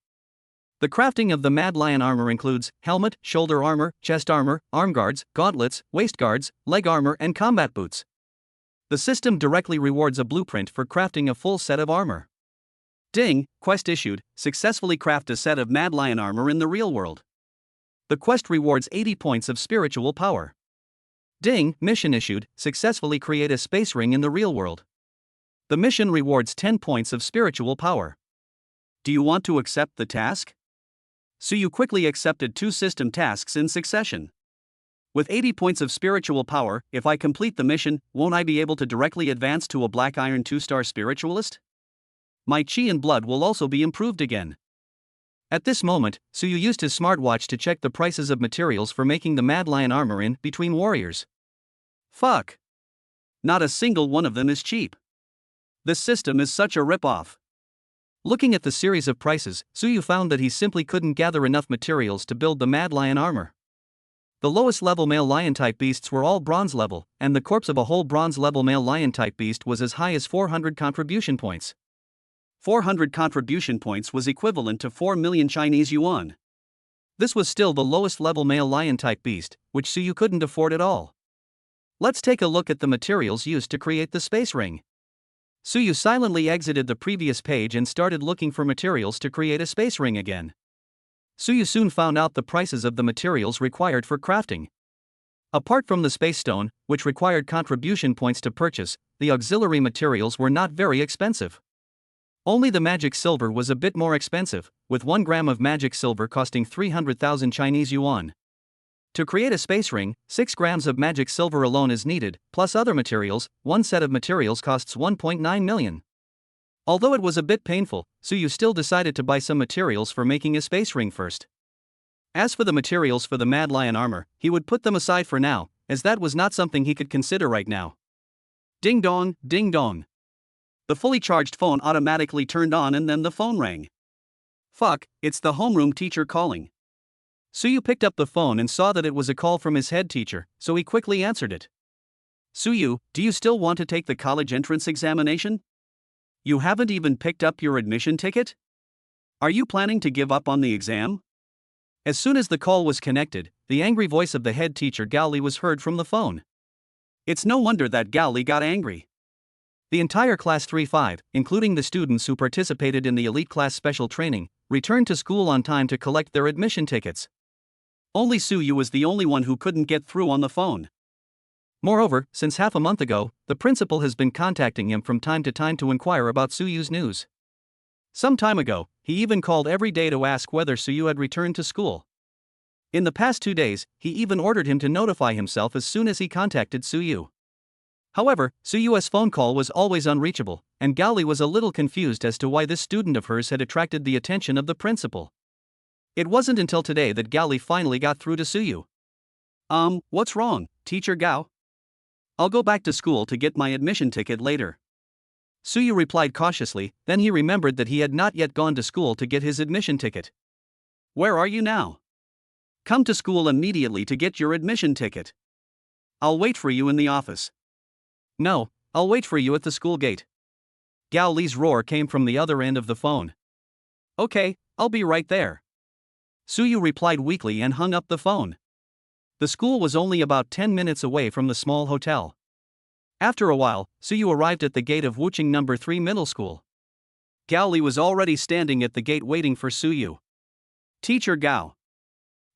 The crafting of the Mad Lion armor includes helmet, shoulder armor, chest armor, arm guards, gauntlets, waist guards, leg armor, and combat boots. The system directly rewards a blueprint for crafting a full set of armor. Ding, quest issued, successfully craft a set of Mad Lion armor in the real world. The quest rewards 80 points of spiritual power. Ding, mission issued, successfully create a space ring in the real world. The mission rewards 10 points of spiritual power. Do you want to accept the task? Suyu quickly accepted 2 system tasks in succession. With 80 points of spiritual power, if I complete the mission, won't I be able to directly advance to a Black Iron 2-star spiritualist? My chi and blood will also be improved again. At this moment, Suyu used his smartwatch to check the prices of materials for making the Mad Lion armor in Between Warriors. Fuck. Not a single one of them is cheap. This system is such a rip-off. Looking at the series of prices, Suyu found that he simply couldn't gather enough materials to build the Mad Lion armor. The lowest level male lion-type beasts were all bronze level, and the corpse of a whole bronze level male lion-type beast was as high as 400 contribution points. 400 contribution points was equivalent to 4 million Chinese yuan. This was still the lowest level male lion-type beast, which Suyu couldn't afford at all. Let's take a look at the materials used to create the space ring. Suyu silently exited the previous page and started looking for materials to create a space ring again. Suyu soon found out the prices of the materials required for crafting. Apart from the space stone, which required contribution points to purchase, the auxiliary materials were not very expensive. Only the magic silver was a bit more expensive, with 1 gram of magic silver costing 300,000 Chinese yuan. To create a space ring, 6 grams of magic silver alone is needed, plus other materials. 1 set of materials costs 1.9 million. Although it was a bit painful, Suyu still decided to buy some materials for making a space ring first. As for the materials for the Mad Lion armor, he would put them aside for now, as that was not something he could consider right now. Ding dong, ding dong. The fully charged phone automatically turned on and then the phone rang. Fuck, it's the homeroom teacher calling. Suyu picked up the phone and saw that it was a call from his head teacher, so he quickly answered it. Suyu, do you still want to take the college entrance examination? You haven't even picked up your admission ticket? Are you planning to give up on the exam? As soon as the call was connected, the angry voice of the head teacher Gao Li was heard from the phone. It's no wonder that Gao Li got angry. The entire Class 3-5, including the students who participated in the elite class special training, returned to school on time to collect their admission tickets. Only Suyu was the only one who couldn't get through on the phone. Moreover, since half a month ago, the principal has been contacting him from time to time to inquire about Suyu's news. Some time ago, he even called every day to ask whether Suyu had returned to school. In the past 2 days, he even ordered him to notify himself as soon as he contacted Suyu. However, Suyu's phone call was always unreachable, and Gao Li was a little confused as to why this student of hers had attracted the attention of the principal. It wasn't until today that Gao Li finally got through to Suyu. What's wrong, Teacher Gao? I'll go back to school to get my admission ticket later. Suyu replied cautiously, then he remembered that he had not yet gone to school to get his admission ticket. Where are you now? Come to school immediately to get your admission ticket. I'll wait for you in the office. No, I'll wait for you at the school gate. Gao Li's roar came from the other end of the phone. Okay, I'll be right there. Suyu replied weakly and hung up the phone. The school was only about 10 minutes away from the small hotel. After a while, Suyu arrived at the gate of Wuching No. 3 Middle School. Gao Li was already standing at the gate waiting for Suyu. Teacher Gao.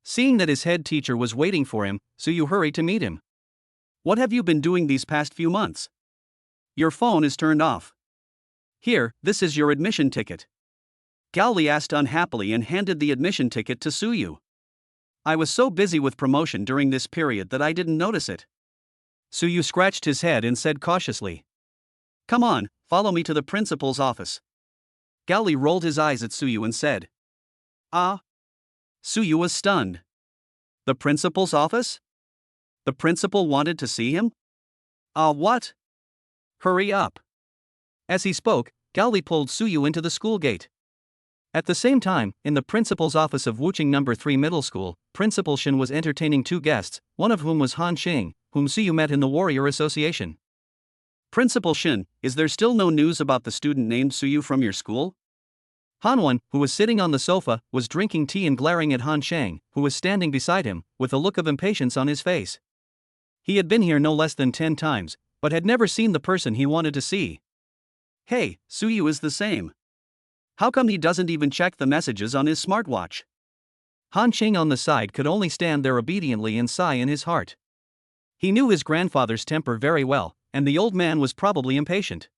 Seeing that his head teacher was waiting for him, Suyu hurried to meet him. What have you been doing these past few months? Your phone is turned off. Here, this is your admission ticket. Gao Li asked unhappily and handed the admission ticket to Suyu. I was so busy with promotion during this period that I didn't notice it. Suyu scratched his head and said cautiously. Come on, follow me to the principal's office. Gaoli rolled his eyes at Suyu and said. Ah? Suyu was stunned. The principal's office? The principal wanted to see him? What? Hurry up. As he spoke, Gaoli pulled Suyu into the school gate. At the same time, in the principal's office of Wuching No. 3 Middle School, Principal Shin was entertaining two guests, one of whom was Han Xing, whom Suyu met in the Warrior Association. Principal Shin, is there still no news about the student named Suyu from your school? Hanwon, who was sitting on the sofa, was drinking tea and glaring at Han Shang, who was standing beside him, with a look of impatience on his face. He had been here no less than 10 times, but had never seen the person he wanted to see. Hey, Suyu is the same. How come he doesn't even check the messages on his smartwatch? Han Qing on the side could only stand there obediently and sigh in his heart. He knew his grandfather's temper very well, and the old man was probably impatient.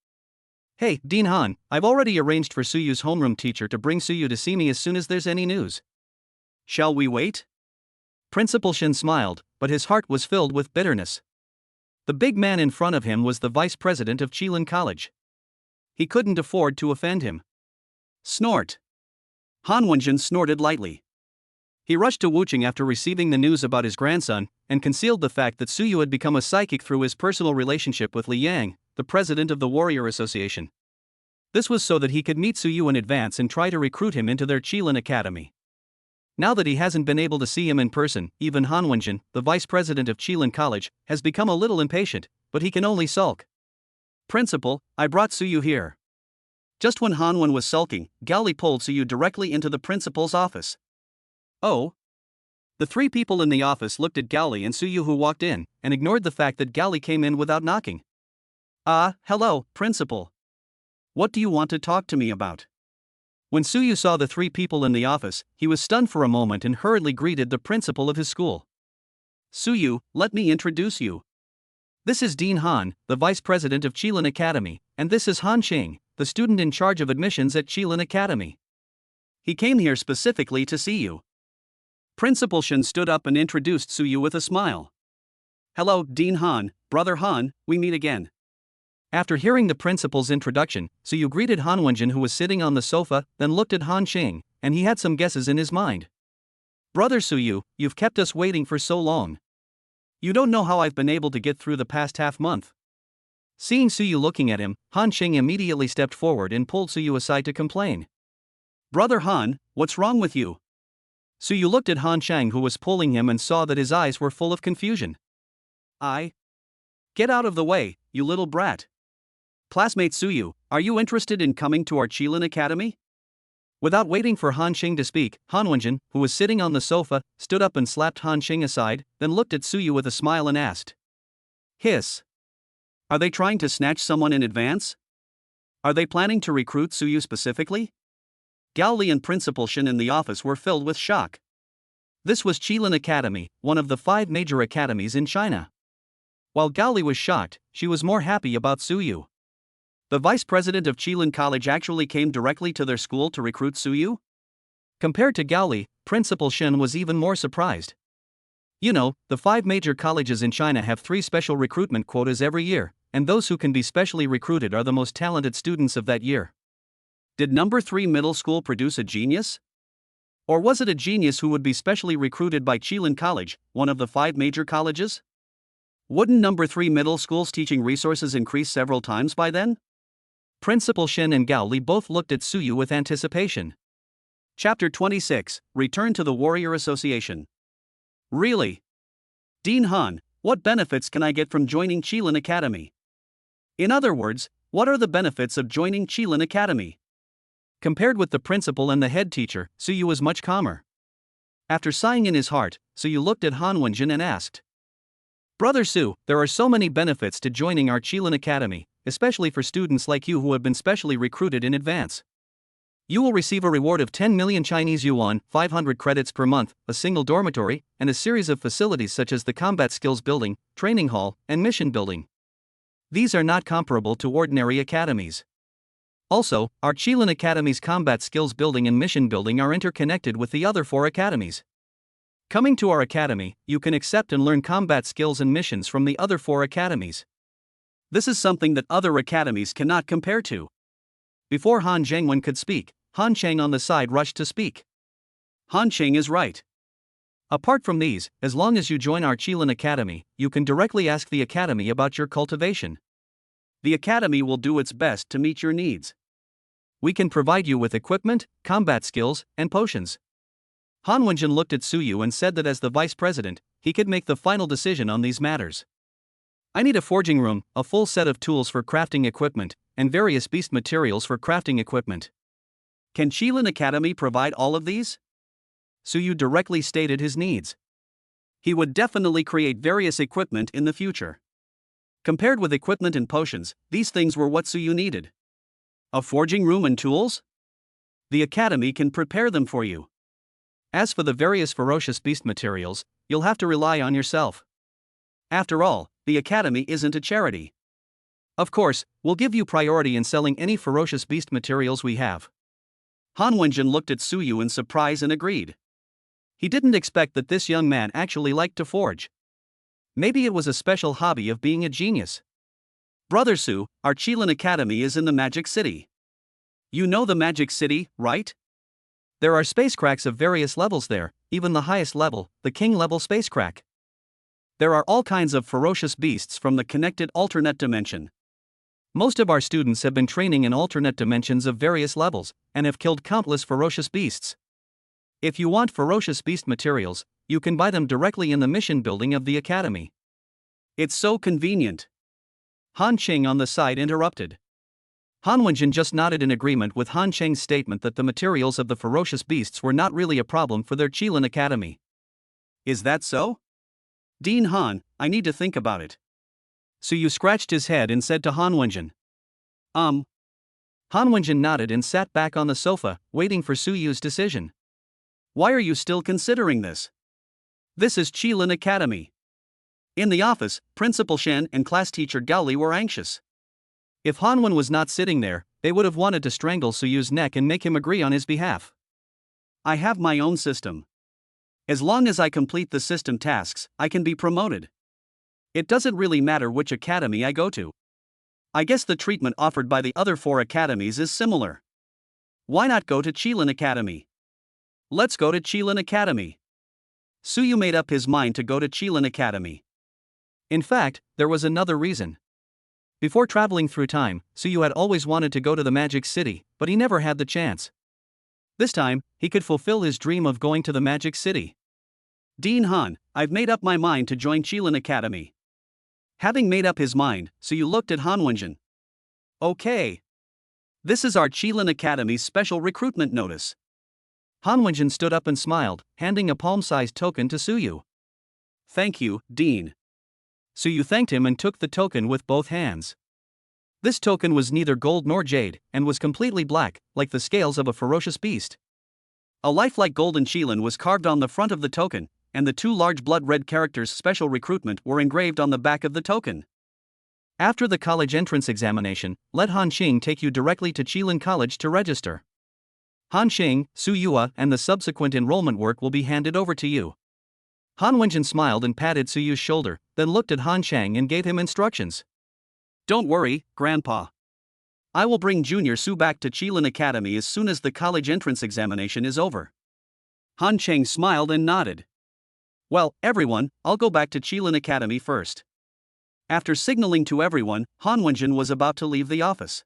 Hey, Dean Han, I've already arranged for Suyu's homeroom teacher to bring Suyu to see me as soon as there's any news. Shall we wait? Principal Shin smiled, but his heart was filled with bitterness. The big man in front of him was the vice president of Qilin College. He couldn't afford to offend him. Snort. Han Wenjin snorted lightly. He rushed to Wuching after receiving the news about his grandson, and concealed the fact that Suyu had become a psychic through his personal relationship with Li Yang, the president of the Warrior Association. This was so that he could meet Suyu in advance and try to recruit him into their Qilin Academy. Now that he hasn't been able to see him in person, even Han Wenjin, the vice president of Qilin College, has become a little impatient, but he can only sulk. Principal, I brought Suyu here. Just when Hanwon was sulking, Gaoli pulled Suyu directly into the principal's office. Oh? The three people in the office looked at Gaoli and Suyu who walked in, and ignored the fact that Gaoli came in without knocking. Hello, principal. What do you want to talk to me about? When Suyu saw the three people in the office, he was stunned for a moment and hurriedly greeted the principal of his school. Suyu, let me introduce you. This is Dean Han, the vice president of Qilin Academy, and this is Han Xing, the student in charge of admissions at Qilin Academy. He came here specifically to see you. Principal Shin stood up and introduced Suyu with a smile. Hello, Dean Han, brother Han, we meet again. After hearing the principal's introduction, Suyu greeted Han Wenjin who was sitting on the sofa, then looked at Han Xing, and he had some guesses in his mind. Brother Suyu, you've kept us waiting for so long. You don't know how I've been able to get through the past half month. Seeing Suyu looking at him, Han Xing immediately stepped forward and pulled Suyu aside to complain. Brother Han, what's wrong with you? Suyu looked at Han Shang who was pulling him and saw that his eyes were full of confusion. Get out of the way, you little brat. Classmate Suyu, are you interested in coming to our Qilin Academy? Without waiting for Han Xing to speak, Han Wenjin, who was sitting on the sofa, stood up and slapped Han Xing aside, then looked at Suyu with a smile and asked. Hiss. Are they trying to snatch someone in advance? Are they planning to recruit Suyu specifically? Gaoli and Principal Shin in the office were filled with shock. This was Qilin Academy, one of the 5 major academies in China. While Gaoli was shocked, she was more happy about Suyu. The vice president of Qilin College actually came directly to their school to recruit Suyu? Compared to Gaoli, Principal Shin was even more surprised. You know, the 5 major colleges in China have 3 special recruitment quotas every year, and those who can be specially recruited are the most talented students of that year. Did No. 3 middle school produce a genius? Or was it a genius who would be specially recruited by Qilin College, one of the 5 major colleges? Wouldn't No. 3 middle school's teaching resources increase several times by then? Principal Shin and Gaoli both looked at Suyu with anticipation. Chapter 26, Return to the Warrior Association. Really? Dean Han, what benefits can I get from joining Qilin Academy? In other words, what are the benefits of joining Qilin Academy? Compared with the principal and the head teacher, Suyu was much calmer. After sighing in his heart, Suyu looked at Han Wenjin and asked. Brother Su, there are so many benefits to joining our Qilin Academy, especially for students like you who have been specially recruited in advance. You will receive a reward of 10 million Chinese yuan, 500 credits per month, a single dormitory, and a series of facilities such as the combat skills building, training hall, and mission building. These are not comparable to ordinary academies. Also, our Qilin Academy's combat skills building and mission building are interconnected with the other 4 academies. Coming to our academy, you can accept and learn combat skills and missions from the other 4 academies. This is something that other academies cannot compare to. Before Han Zhengwen could speak, Han Cheng on the side rushed to speak. Han Cheng is right. Apart from these, as long as you join our Qilin Academy, you can directly ask the Academy about your cultivation. The Academy will do its best to meet your needs. We can provide you with equipment, combat skills, and potions. Han Wenjin looked at Su Yu and said that as the vice president, he could make the final decision on these matters. I need a forging room, a full set of tools for crafting equipment, and various beast materials for crafting equipment. Can Qilin Academy provide all of these? Su Yu directly stated his needs. He would definitely create various equipment in the future. Compared with equipment and potions, these things were what Su Yu needed. A forging room and tools? The Academy can prepare them for you. As for the various ferocious beast materials, you'll have to rely on yourself. After all, the Academy isn't a charity. Of course, we'll give you priority in selling any ferocious beast materials we have. Han Wenjin looked at Su Yu in surprise and agreed. He didn't expect that this young man actually liked to forge. Maybe it was a special hobby of being a genius. Brother Su, our Qilin Academy is in the Magic City. You know the Magic City, right? There are spacecracks of various levels there, even the highest level, the King level spacecrack. There are all kinds of ferocious beasts from the connected alternate dimension. Most of our students have been training in alternate dimensions of various levels, and have killed countless ferocious beasts. If you want ferocious beast materials, you can buy them directly in the mission building of the Academy. It's so convenient. Han Cheng on the side interrupted. Han Wenjin just nodded in agreement with Han Cheng's statement that the materials of the ferocious beasts were not really a problem for their Qilin Academy. Is that so? Dean Han, I need to think about it. Su Yu scratched his head and said to Han Wenjin. Han Wenjin nodded and sat back on the sofa, waiting for Su Yu's decision. Why are you still considering this? This is Qilin Academy. In the office, Principal Shen and class teacher Gao Li were anxious. If Han Wen was not sitting there, they would have wanted to strangle Su Yu's neck and make him agree on his behalf. I have my own system. As long as I complete the system tasks, I can be promoted. It doesn't really matter which academy I go to. I guess the treatment offered by the other 4 academies is similar. Why not go to Qilin Academy? Let's go to Qilin Academy. Su Yu made up his mind to go to Qilin Academy. In fact, there was another reason. Before traveling through time, Su Yu had always wanted to go to the Magic City, but he never had the chance. This time, he could fulfill his dream of going to the Magic City. Dean Han, I've made up my mind to join Qilin Academy. Having made up his mind, Su Yu looked at Han Wenjin. Okay. This is our Qilin Academy's special recruitment notice. Han Wenjin stood up and smiled, handing a palm-sized token to Su Yu. Thank you, Dean. Su Yu thanked him and took the token with both hands. This token was neither gold nor jade, and was completely black, like the scales of a ferocious beast. A lifelike golden Qilin was carved on the front of the token, and the 2 large blood-red characters special recruitment were engraved on the back of the token. After the college entrance examination, let Han Xing take you directly to Qilin College to register. Han Xing, Su Yua and the subsequent enrollment work will be handed over to you. Han Wenjin smiled and patted Su Yu's shoulder, then looked at Han Chang and gave him instructions. Don't worry, Grandpa. I will bring Junior Su back to Qilin Academy as soon as the college entrance examination is over. Han Chang smiled and nodded. Well, everyone, I'll go back to Qilin Academy first. After signaling to everyone, Han Wenjin was about to leave the office.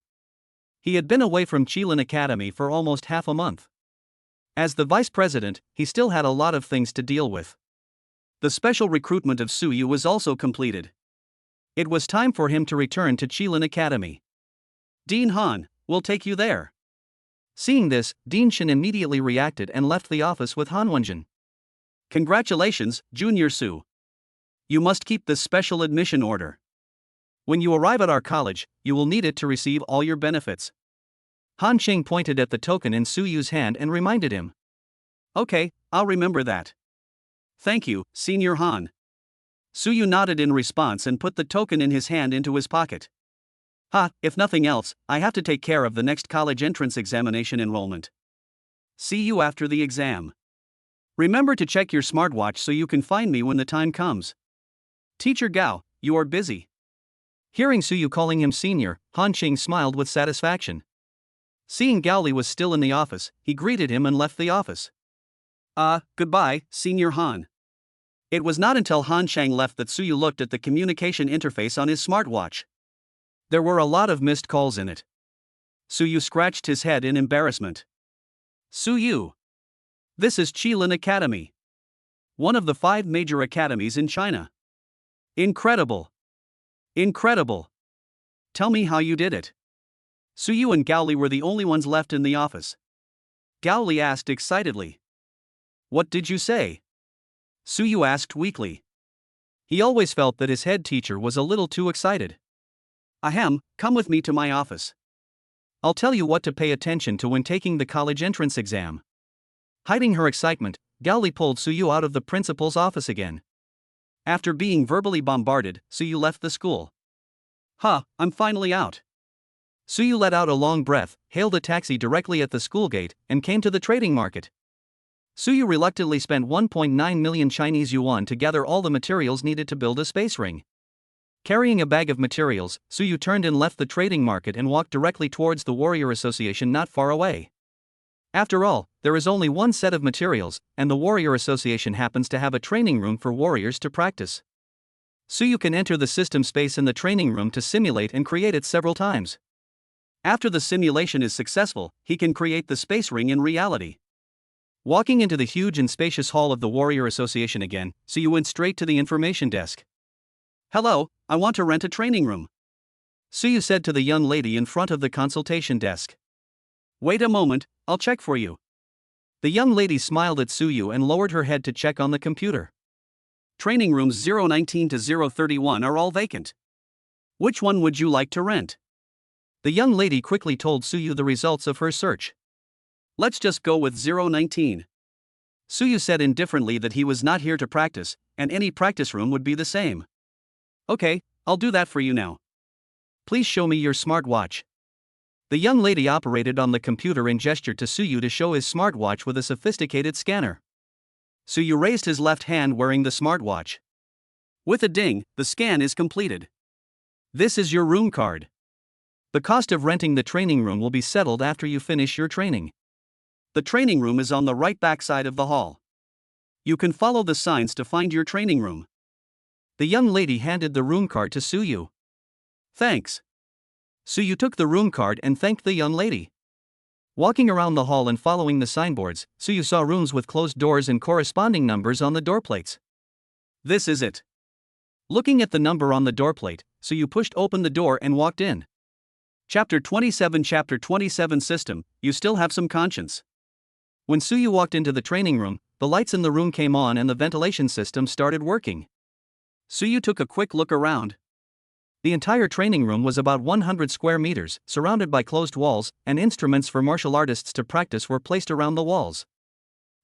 He had been away from Qilin Academy for almost half a month. As the vice president, he still had a lot of things to deal with. The special recruitment of Su Yu was also completed. It was time for him to return to Qilin Academy. Dean Han, we'll take you there. Seeing this, Dean Shen immediately reacted and left the office with Han Wenjin. Congratulations, Junior Su. You must keep this special admission order. When you arrive at our college, you will need it to receive all your benefits. Han Qing pointed at the token in Su Yu's hand and reminded him. Okay, I'll remember that. Thank you, Senior Han. Su Yu nodded in response and put the token in his hand into his pocket. If nothing else, I have to take care of the next college entrance examination enrollment. See you after the exam. Remember to check your smartwatch so you can find me when the time comes. Teacher Gao, you are busy. Hearing Suyu calling him senior, Han Qing smiled with satisfaction. Seeing Gao Li was still in the office, he greeted him and left the office. Goodbye, Senior Han. It was not until Han Shang left that Suyu looked at the communication interface on his smartwatch. There were a lot of missed calls in it. Suyu scratched his head in embarrassment. Suyu. This is Qilin Academy. One of the 5 major academies in China. Incredible. Incredible. Tell me how you did it. Suyu and Gao Li were the only ones left in the office. Gao Li asked excitedly. What did you say? Suyu asked weakly. He always felt that his head teacher was a little too excited. Ahem, come with me to my office. I'll tell you what to pay attention to when taking the college entrance exam. Hiding her excitement, Gao Li pulled Suyu out of the principal's office again. After being verbally bombarded, Suyu left the school. I'm finally out. Suyu let out a long breath, hailed a taxi directly at the school gate, and came to the trading market. Suyu reluctantly spent 1.9 million Chinese yuan to gather all the materials needed to build a space ring. Carrying a bag of materials, Suyu turned and left the trading market and walked directly towards the Warrior Association not far away. After all, there is only one set of materials, and the Warrior Association happens to have a training room for warriors to practice. Suyu can enter the system space in the training room to simulate and create it several times. After the simulation is successful, he can create the space ring in reality. Walking into the huge and spacious hall of the Warrior Association again, Suyu went straight to the information desk. Hello, I want to rent a training room. Suyu said to the young lady in front of the consultation desk. Wait a moment, I'll check for you. The young lady smiled at Suyu and lowered her head to check on the computer. Training rooms 019 to 031 are all vacant. Which one would you like to rent? The young lady quickly told Suyu the results of her search. Let's just go with 019. Suyu said indifferently that he was not here to practice, and any practice room would be the same. Okay, I'll do that for you now. Please show me your smartwatch. The young lady operated on the computer and gestured to Suyu to show his smartwatch with a sophisticated scanner. Suyu raised his left hand wearing the smartwatch. With a ding, the scan is completed. This is your room card. The cost of renting the training room will be settled after you finish your training. The training room is on the right back side of the hall. You can follow the signs to find your training room. The young lady handed the room card to Suyu. Thanks. Suyu took the room card and thanked the young lady. Walking around the hall and following the signboards, Suyu saw rooms with closed doors and corresponding numbers on the door plates. This is it. Looking at the number on the door plate, Suyu pushed open the door and walked in. Chapter 27 System, you still have some conscience. When Suyu walked into the training room, the lights in the room came on and the ventilation system started working. Suyu took a quick look around. The entire training room was about 100 square meters, surrounded by closed walls, and instruments for martial artists to practice were placed around the walls.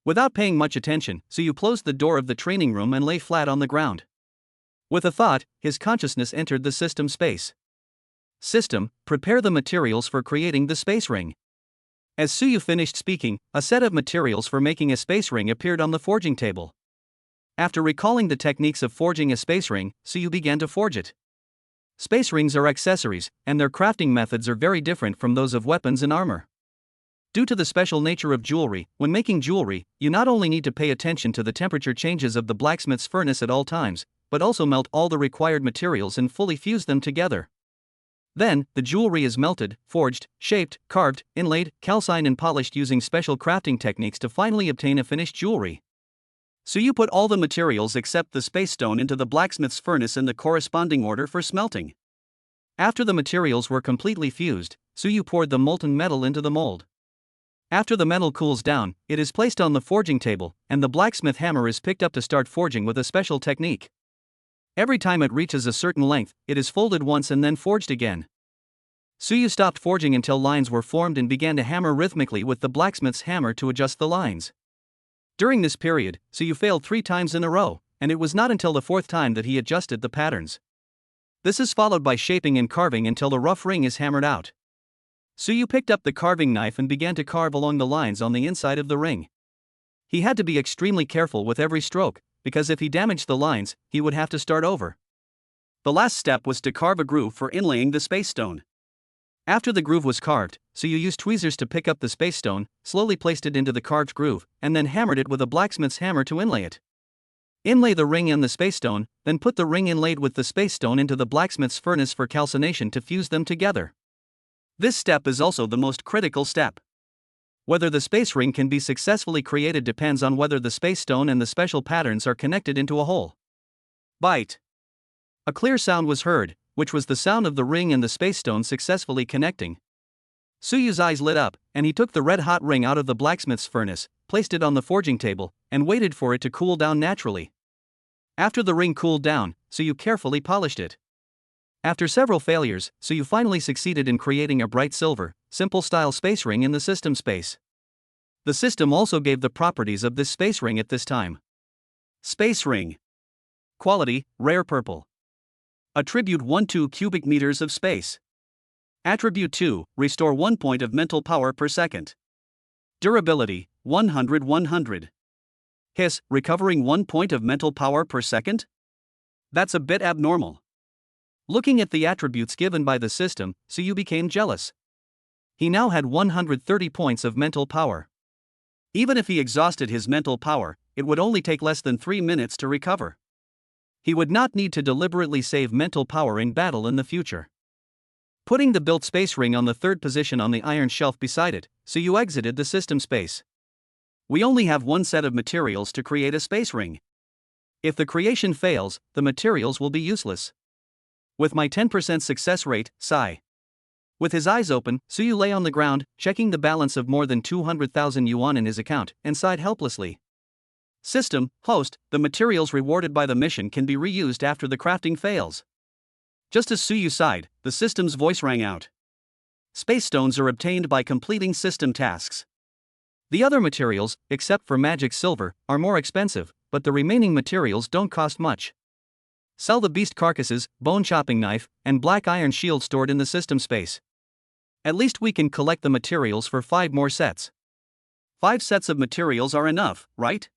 Without paying much attention, Suyu closed the door of the training room and lay flat on the ground. With a thought, his consciousness entered the system space. System, prepare the materials for creating the space ring. As Suyu finished speaking, a set of materials for making a space ring appeared on the forging table. After recalling the techniques of forging a space ring, Suyu began to forge it. Space rings are accessories, and their crafting methods are very different from those of weapons and armor. Due to the special nature of jewelry, when making jewelry, you not only need to pay attention to the temperature changes of the blacksmith's furnace at all times, but also melt all the required materials and fully fuse them together. Then, the jewelry is melted, forged, shaped, carved, inlaid, calcined and polished using special crafting techniques to finally obtain a finished jewelry. Suyu put all the materials except the space stone into the blacksmith's furnace in the corresponding order for smelting. After the materials were completely fused, Suyu poured the molten metal into the mold. After the metal cools down, it is placed on the forging table, and the blacksmith hammer is picked up to start forging with a special technique. Every time it reaches a certain length, it is folded once and then forged again. Suyu stopped forging until lines were formed and began to hammer rhythmically with the blacksmith's hammer to adjust the lines. During this period, Suyu failed 3 times in a row, and it was not until the 4th time that he adjusted the patterns. This is followed by shaping and carving until the rough ring is hammered out. Suyu picked up the carving knife and began to carve along the lines on the inside of the ring. He had to be extremely careful with every stroke, because if he damaged the lines, he would have to start over. The last step was to carve a groove for inlaying the space stone. After the groove was carved, Suyu used tweezers to pick up the space stone, slowly placed it into the carved groove, and then hammered it with a blacksmith's hammer to inlay it. Inlay the ring and the space stone, then put the ring inlaid with the space stone into the blacksmith's furnace for calcination to fuse them together. This step is also the most critical step. Whether the space ring can be successfully created depends on whether the space stone and the special patterns are connected into a whole. Bite. A clear sound was heard, which was the sound of the ring and the space stone successfully connecting. Suyu's eyes lit up, and he took the red-hot ring out of the blacksmith's furnace, placed it on the forging table, and waited for it to cool down naturally. After the ring cooled down, Suyu carefully polished it. After several failures, Suyu finally succeeded in creating a bright silver, simple-style space ring in the system space. The system also gave the properties of this space ring at this time. Space ring. Quality, rare purple. Attribute 1-2 cubic meters of space. Attribute 2, restore 1 point of mental power per second. Durability, 100-100. Hiss, recovering 1 point of mental power per second? That's a bit abnormal. Looking at the attributes given by the system, Suyu became jealous. He now had 130 points of mental power. Even if he exhausted his mental power, it would only take less than 3 minutes to recover. He would not need to deliberately save mental power in battle in the future. Putting the built space ring on the third position on the iron shelf beside it, Suyu exited the system space. We only have one set of materials to create a space ring. If the creation fails, the materials will be useless. With my 10% success rate, sigh. With his eyes open, Suyu lay on the ground, checking the balance of more than 200,000 yuan in his account, and sighed helplessly. System, host, the materials rewarded by the mission can be reused after the crafting fails. Just as Suyu sighed, the system's voice rang out. Space stones are obtained by completing system tasks. The other materials, except for magic silver, are more expensive, but the remaining materials don't cost much. Sell the beast carcasses, bone chopping knife, and black iron shield stored in the system space. At least we can collect the materials for 5 more sets. 5 sets of materials are enough, right?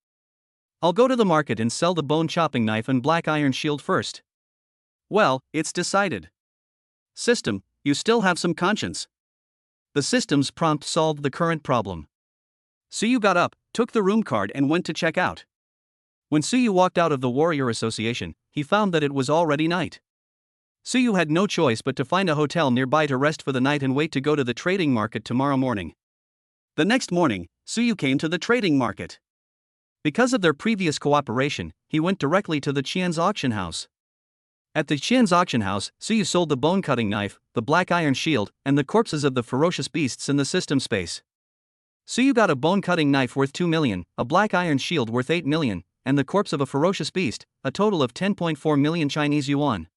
I'll go to the market and sell the bone chopping knife and black iron shield first. Well, it's decided. System, you still have some conscience. The system's prompt solved the current problem. Suyu got up, took the room card and went to check out. When Suyu walked out of the Warrior Association, he found that it was already night. Suyu had no choice but to find a hotel nearby to rest for the night and wait to go to the trading market tomorrow morning. The next morning, Suyu came to the trading market. Because of their previous cooperation, he went directly to the Qian's auction house. At the Qian's auction house, Suyu sold the bone-cutting knife, the black iron shield, and the corpses of the ferocious beasts in the system space. Suyu got a bone-cutting knife worth 2 million, a black iron shield worth 8 million, and the corpse of a ferocious beast, a total of 10.4 million Chinese yuan.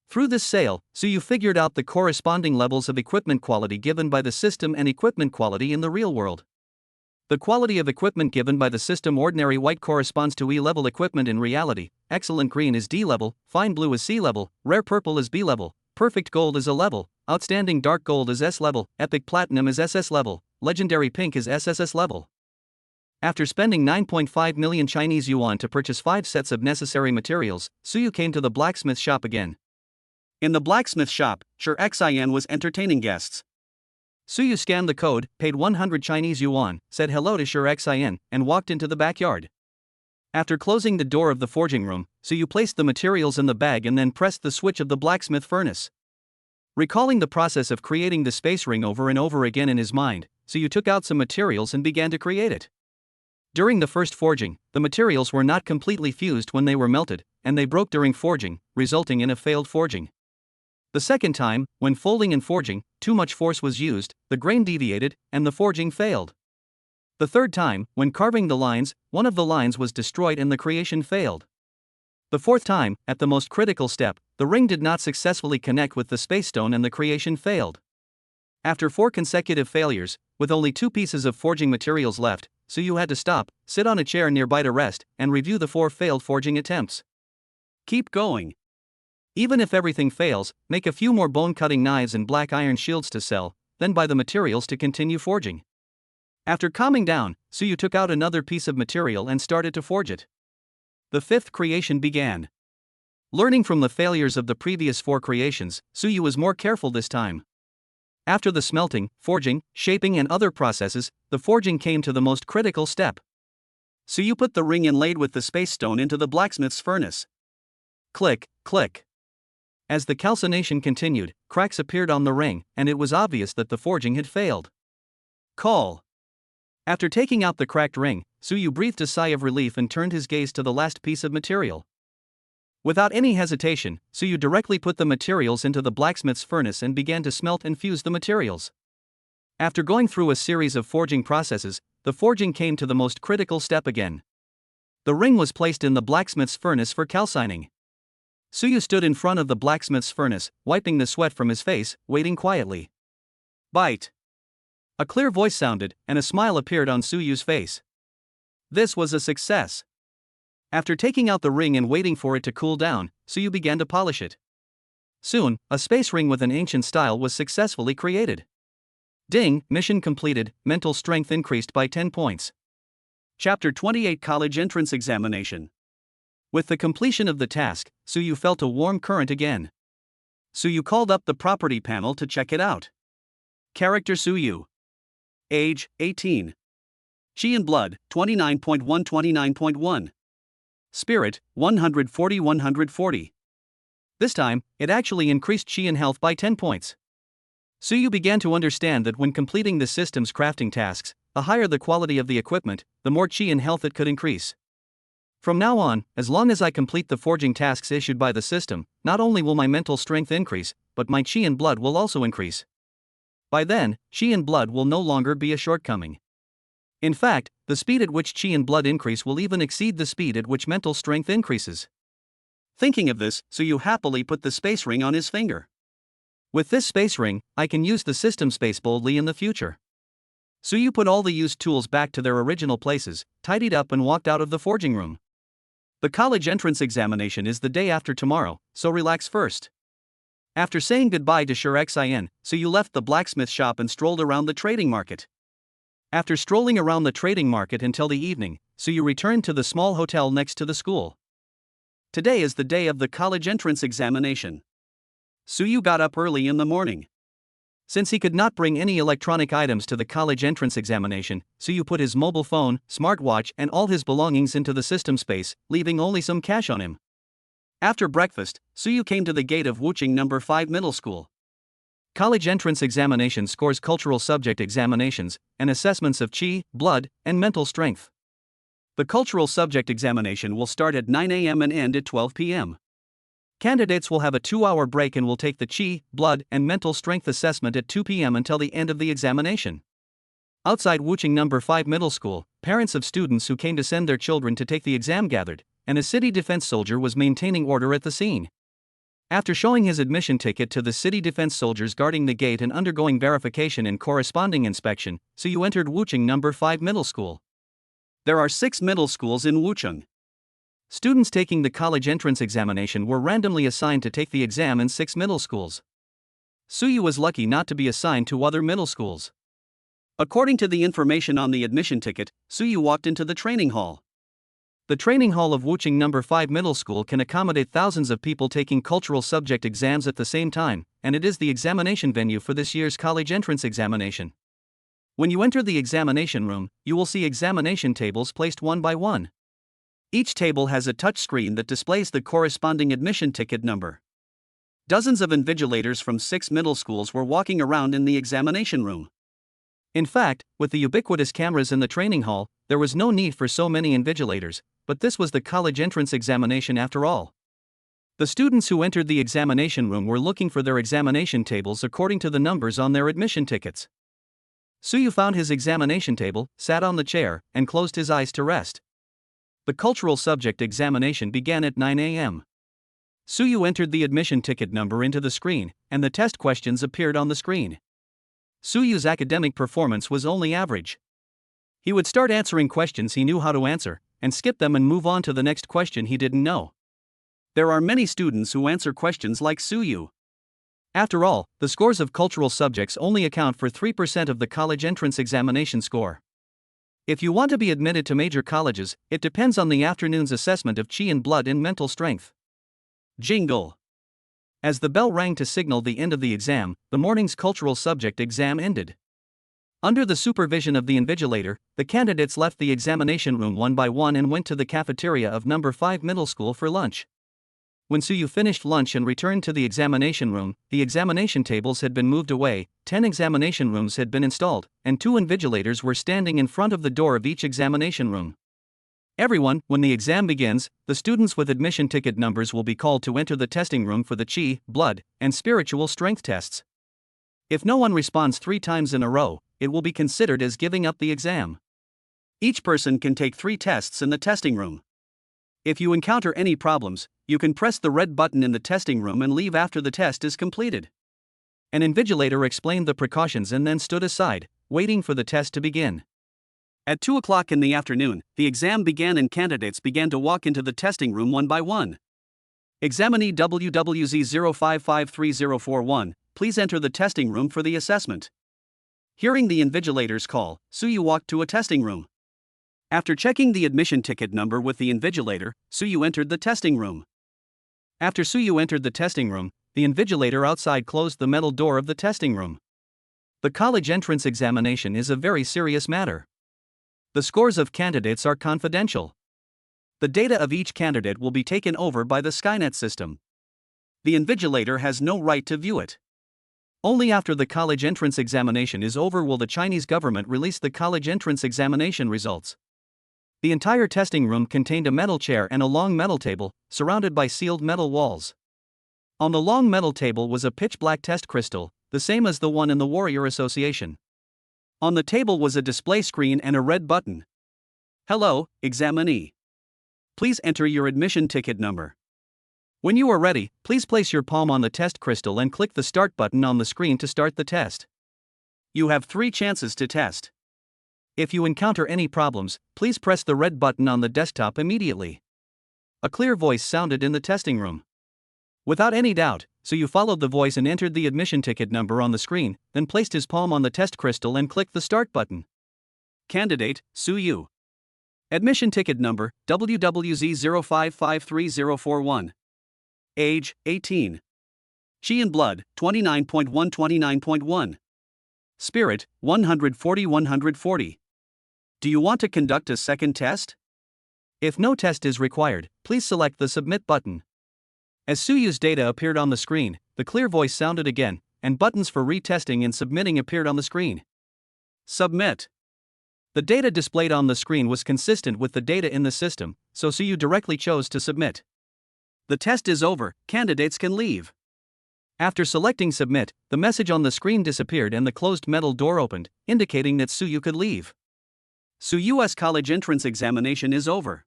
Through this sale, Suyu figured out the corresponding levels of equipment quality given by the system and equipment quality in the real world. The quality of equipment given by the system: ordinary white corresponds to E-level equipment in reality, excellent green is D-level, fine blue is C-level, rare purple is B-level, perfect gold is A-level, outstanding dark gold is S-level, epic platinum is SS-level, legendary pink is SSS-level. After spending 9.5 million Chinese yuan to purchase 5 sets of necessary materials, Suyu came to the blacksmith shop again. In the blacksmith shop, Sher Xian was entertaining guests. Suyu scanned the code, paid 100 Chinese yuan, said hello to Sher Xian, and walked into the backyard. After closing the door of the forging room, Suyu placed the materials in the bag and then pressed the switch of the blacksmith furnace. Recalling the process of creating the space ring over and over again in his mind, Suyu took out some materials and began to create it. During the first forging, the materials were not completely fused when they were melted, and they broke during forging, resulting in a failed forging. The second time, when folding and forging, too much force was used, the grain deviated, and the forging failed. The third time, when carving the lines, one of the lines was destroyed and the creation failed. The fourth time, at the most critical step, the ring did not successfully connect with the space stone and the creation failed. After 4 consecutive failures, with only 2 pieces of forging materials left, Suyu had to stop, sit on a chair nearby to rest, and review the 4 failed forging attempts. Keep going. Even if everything fails, make a few more bone-cutting knives and black iron shields to sell, then buy the materials to continue forging. After calming down, Suyu took out another piece of material and started to forge it. The 5th creation began. Learning from the failures of the previous 4 creations, Suyu was more careful this time. After the smelting, forging, shaping and other processes, the forging came to the most critical step. Suyu put the ring inlaid with the space stone into the blacksmith's furnace. Click, click. As the calcination continued, cracks appeared on the ring, and it was obvious that the forging had failed. Call. After taking out the cracked ring, Suyu breathed a sigh of relief and turned his gaze to the last piece of material. Without any hesitation, Suyu directly put the materials into the blacksmith's furnace and began to smelt and fuse the materials. After going through a series of forging processes, the forging came to the most critical step again. The ring was placed in the blacksmith's furnace for calcining. Suyu stood in front of the blacksmith's furnace, wiping the sweat from his face, waiting quietly. Bite. A clear voice sounded, and a smile appeared on Suyu's face. This was a success. After taking out the ring and waiting for it to cool down, Suyu began to polish it. Soon, a space ring with an ancient style was successfully created. Ding, mission completed, mental strength increased by 10 points. Chapter 28 College Entrance Examination. With the completion of the task, Suyu felt a warm current again. Suyu called up the property panel to check it out. Character Suyu. Age, 18. Chi and Blood, 29.1-29.1. Spirit, 140-140. This time, it actually increased Chi and health by 10 points. Suyu began to understand that when completing the system's crafting tasks, the higher the quality of the equipment, the more Chi and health it could increase. From now on, as long as I complete the forging tasks issued by the system, not only will my mental strength increase, but my Chi and Blood will also increase. By then, Chi and Blood will no longer be a shortcoming. In fact, the speed at which Chi and Blood increase will even exceed the speed at which mental strength increases. Thinking of this, Suyu happily put the space ring on his finger. With this space ring, I can use the system space boldly in the future. Suyu put all the used tools back to their original places, tidied up and walked out of the forging room. The college entrance examination is the day after tomorrow, so relax first. After saying goodbye to Xin, Suyu left the blacksmith shop and strolled around the trading market. After strolling around the trading market until the evening, Suyu returned to the small hotel next to the school. Today is the day of the college entrance examination. Suyu got up early in the morning. Since he could not bring any electronic items to the college entrance examination, Suyu put his mobile phone, smartwatch and all his belongings into the system space, leaving only some cash on him. After breakfast, Suyu came to the gate of Wuching No. 5 Middle School. College entrance examination scores cultural subject examinations and assessments of Chi, Blood, and mental strength. The cultural subject examination will start at 9 a.m. and end at 12 p.m. Candidates will have a 2-hour break and will take the Chi, Blood, and mental strength assessment at 2 p.m. until the end of the examination. Outside Wuching No. 5 Middle School, parents of students who came to send their children to take the exam gathered, and a city defense soldier was maintaining order at the scene. After showing his admission ticket to the city defense soldiers guarding the gate and undergoing verification and corresponding inspection, Suyu entered Wuching No. 5 Middle School. There are 6 middle schools in Wuching. Students taking the college entrance examination were randomly assigned to take the exam in 6 middle schools. Suyu was lucky not to be assigned to other middle schools. According to the information on the admission ticket, Suyu walked into the training hall. The training hall of Wuching No. 5 Middle School can accommodate thousands of people taking cultural subject exams at the same time, and it is the examination venue for this year's college entrance examination. When you enter the examination room, you will see examination tables placed one by one. Each table has a touch screen that displays the corresponding admission ticket number. Dozens of invigilators from 6 middle schools were walking around in the examination room. In fact, with the ubiquitous cameras in the training hall, there was no need for so many invigilators, but this was the college entrance examination after all. The students who entered the examination room were looking for their examination tables according to the numbers on their admission tickets. Suyu found his examination table, sat on the chair, and closed his eyes to rest. The cultural subject examination began at 9 a.m. Suyu entered the admission ticket number into the screen, and the test questions appeared on the screen. Suyu's academic performance was only average. He would start answering questions he knew how to answer, and skip them and move on to the next question he didn't know. There are many students who answer questions like Suyu. After all, the scores of cultural subjects only account for 3% of the college entrance examination score. If you want to be admitted to major colleges, it depends on the afternoon's assessment of Chi and Blood and mental strength. Jingle. As the bell rang to signal the end of the exam, the morning's cultural subject exam ended. Under the supervision of the invigilator, the candidates left the examination room one by one and went to the cafeteria of number 5 middle school for lunch. When Suyu finished lunch and returned to the examination room, the examination tables had been moved away, 10 examination rooms had been installed, and 2 invigilators were standing in front of the door of each examination room. Everyone, when the exam begins, the students with admission ticket numbers will be called to enter the testing room for the chi, blood, and spiritual strength tests. If no one responds 3 times in a row, it will be considered as giving up the exam. Each person can take 3 tests in the testing room. If you encounter any problems, you can press the red button in the testing room and leave after the test is completed. An invigilator explained the precautions and then stood aside, waiting for the test to begin. At 2 o'clock in the afternoon, the exam began and candidates began to walk into the testing room one by one. Examinee WWZ05534041, please enter the testing room for the assessment. Hearing the invigilator's call, Suyu walked to a testing room. After checking the admission ticket number with the invigilator, Suyu entered the testing room. After Suyu entered the testing room, the invigilator outside closed the metal door of the testing room. The college entrance examination is a very serious matter. The scores of candidates are confidential. The data of each candidate will be taken over by the Skynet system. The invigilator has no right to view it. Only after the college entrance examination is over will the Chinese government release the college entrance examination results. The entire testing room contained a metal chair and a long metal table, surrounded by sealed metal walls. On the long metal table was a pitch-black test crystal, the same as the one in the Warrior Association. On the table was a display screen and a red button. Hello, examinee. Please enter your admission ticket number. When you are ready, please place your palm on the test crystal and click the start button on the screen to start the test. You have 3 chances to test. If you encounter any problems, please press the red button on the desktop immediately. A clear voice sounded in the testing room. Without any doubt, Suyu followed the voice and entered the admission ticket number on the screen, then placed his palm on the test crystal and clicked the start button. Candidate, Suyu. Admission ticket number, WWZ05534041. Age, 18. Chi and blood, 29.129.1. Spirit, 140. Do you want to conduct a second test? If no test is required, please select the Submit button. As Suyu's data appeared on the screen, the clear voice sounded again, and buttons for retesting and submitting appeared on the screen. Submit. The data displayed on the screen was consistent with the data in the system, so Suyu directly chose to submit. The test is over, candidates can leave. After selecting Submit, the message on the screen disappeared and the closed metal door opened, indicating that Suyu could leave. Suyu's college entrance examination is over.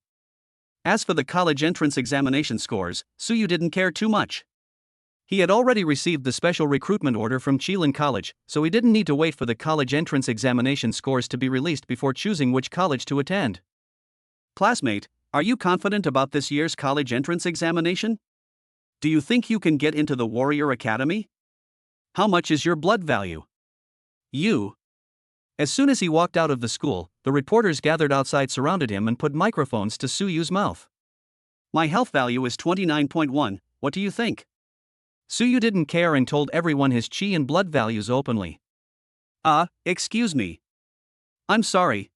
As for the college entrance examination scores, Suyu didn't care too much. He had already received the special recruitment order from Qilin College, so he didn't need to wait for the college entrance examination scores to be released before choosing which college to attend. Classmate, are you confident about this year's college entrance examination? Do you think you can get into the Warrior Academy? How much is your blood value? You. As soon as he walked out of the school, the reporters gathered outside surrounded him and put microphones to Suyu's mouth. My health value is 29.1, what do you think? Suyu didn't care and told everyone his chi and blood values openly. Excuse me. I'm sorry.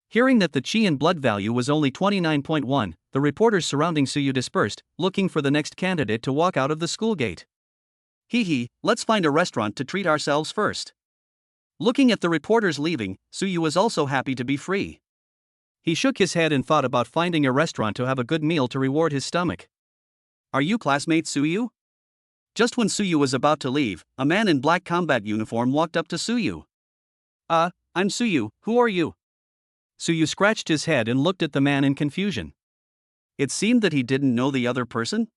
Hearing that the chi and blood value was only 29.1, the reporters surrounding Suyu dispersed, looking for the next candidate to walk out of the school gate. Let's find a restaurant to treat ourselves first. Looking at the reporters leaving, Suyu was also happy to be free. He shook his head and thought about finding a restaurant to have a good meal to reward his stomach. Are you classmate Suyu? Just when Suyu was about to leave, a man in black combat uniform walked up to Suyu. I'm Suyu, who are you? Suyu scratched his head and looked at the man in confusion. It seemed that he didn't know the other person.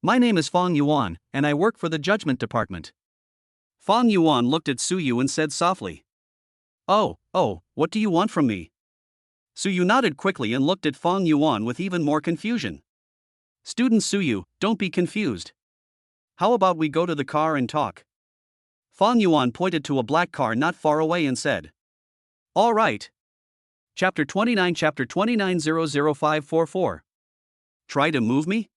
My name is Fong Yuan, and I work for the judgment department. Fong Yuan looked at Suyu and said softly. Oh, what do you want from me? Suyu nodded quickly and looked at Fong Yuan with even more confusion. Student Suyu, don't be confused. How about we go to the car and talk? Fong Yuan pointed to a black car not far away and said. All right. Chapter 29 00544. Try to move me?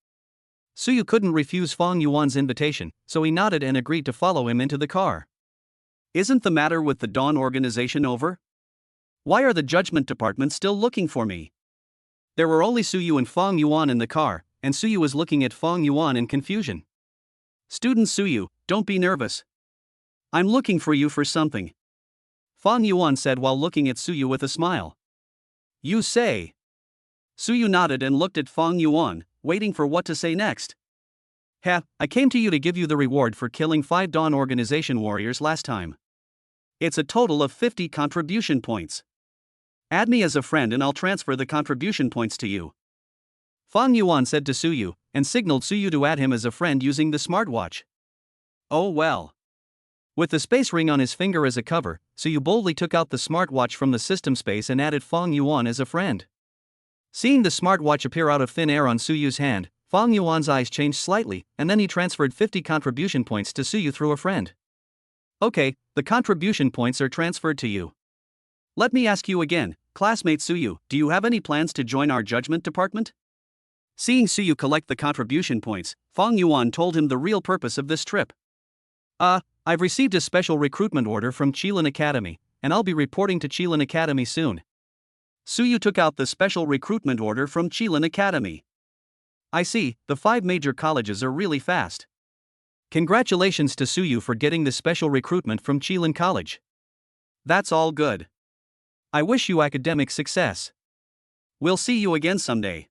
Suyu couldn't refuse Fang Yuan's invitation, so he nodded and agreed to follow him into the car. Isn't the matter with the Dawn organization over? Why are the judgment department still looking for me? There were only Suyu and Fang Yuan in the car, and Suyu was looking at Fang Yuan in confusion. Student Suyu, don't be nervous. I'm looking for you for something. Fang Yuan said while looking at Suyu with a smile. You say? Suyu nodded and looked at Fang Yuan, waiting for what to say next. I came to you to give you the reward for killing 5 Dawn organization warriors last time. It's a total of 50 contribution points. Add me as a friend and I'll transfer the contribution points to you. Fang Yuan said to Suyu, and signaled Suyu to add him as a friend using the smartwatch. Oh well. With the space ring on his finger as a cover, Suyu boldly took out the smartwatch from the system space and added Fang Yuan as a friend. Seeing the smartwatch appear out of thin air on Suyu's hand, Fang Yuan's eyes changed slightly, and then he transferred 50 contribution points to Suyu through a friend. Okay, the contribution points are transferred to you. Let me ask you again, classmate Suyu, do you have any plans to join our judgment department? Seeing Suyu collect the contribution points, Fang Yuan told him the real purpose of this trip. I've received a special recruitment order from Qilin Academy, and I'll be reporting to Qilin Academy soon. Suyu took out the special recruitment order from Qilin Academy. I see, the 5 major colleges are really fast. Congratulations to Suyu for getting the special recruitment from Qilin College. That's all good. I wish you academic success. We'll see you again someday.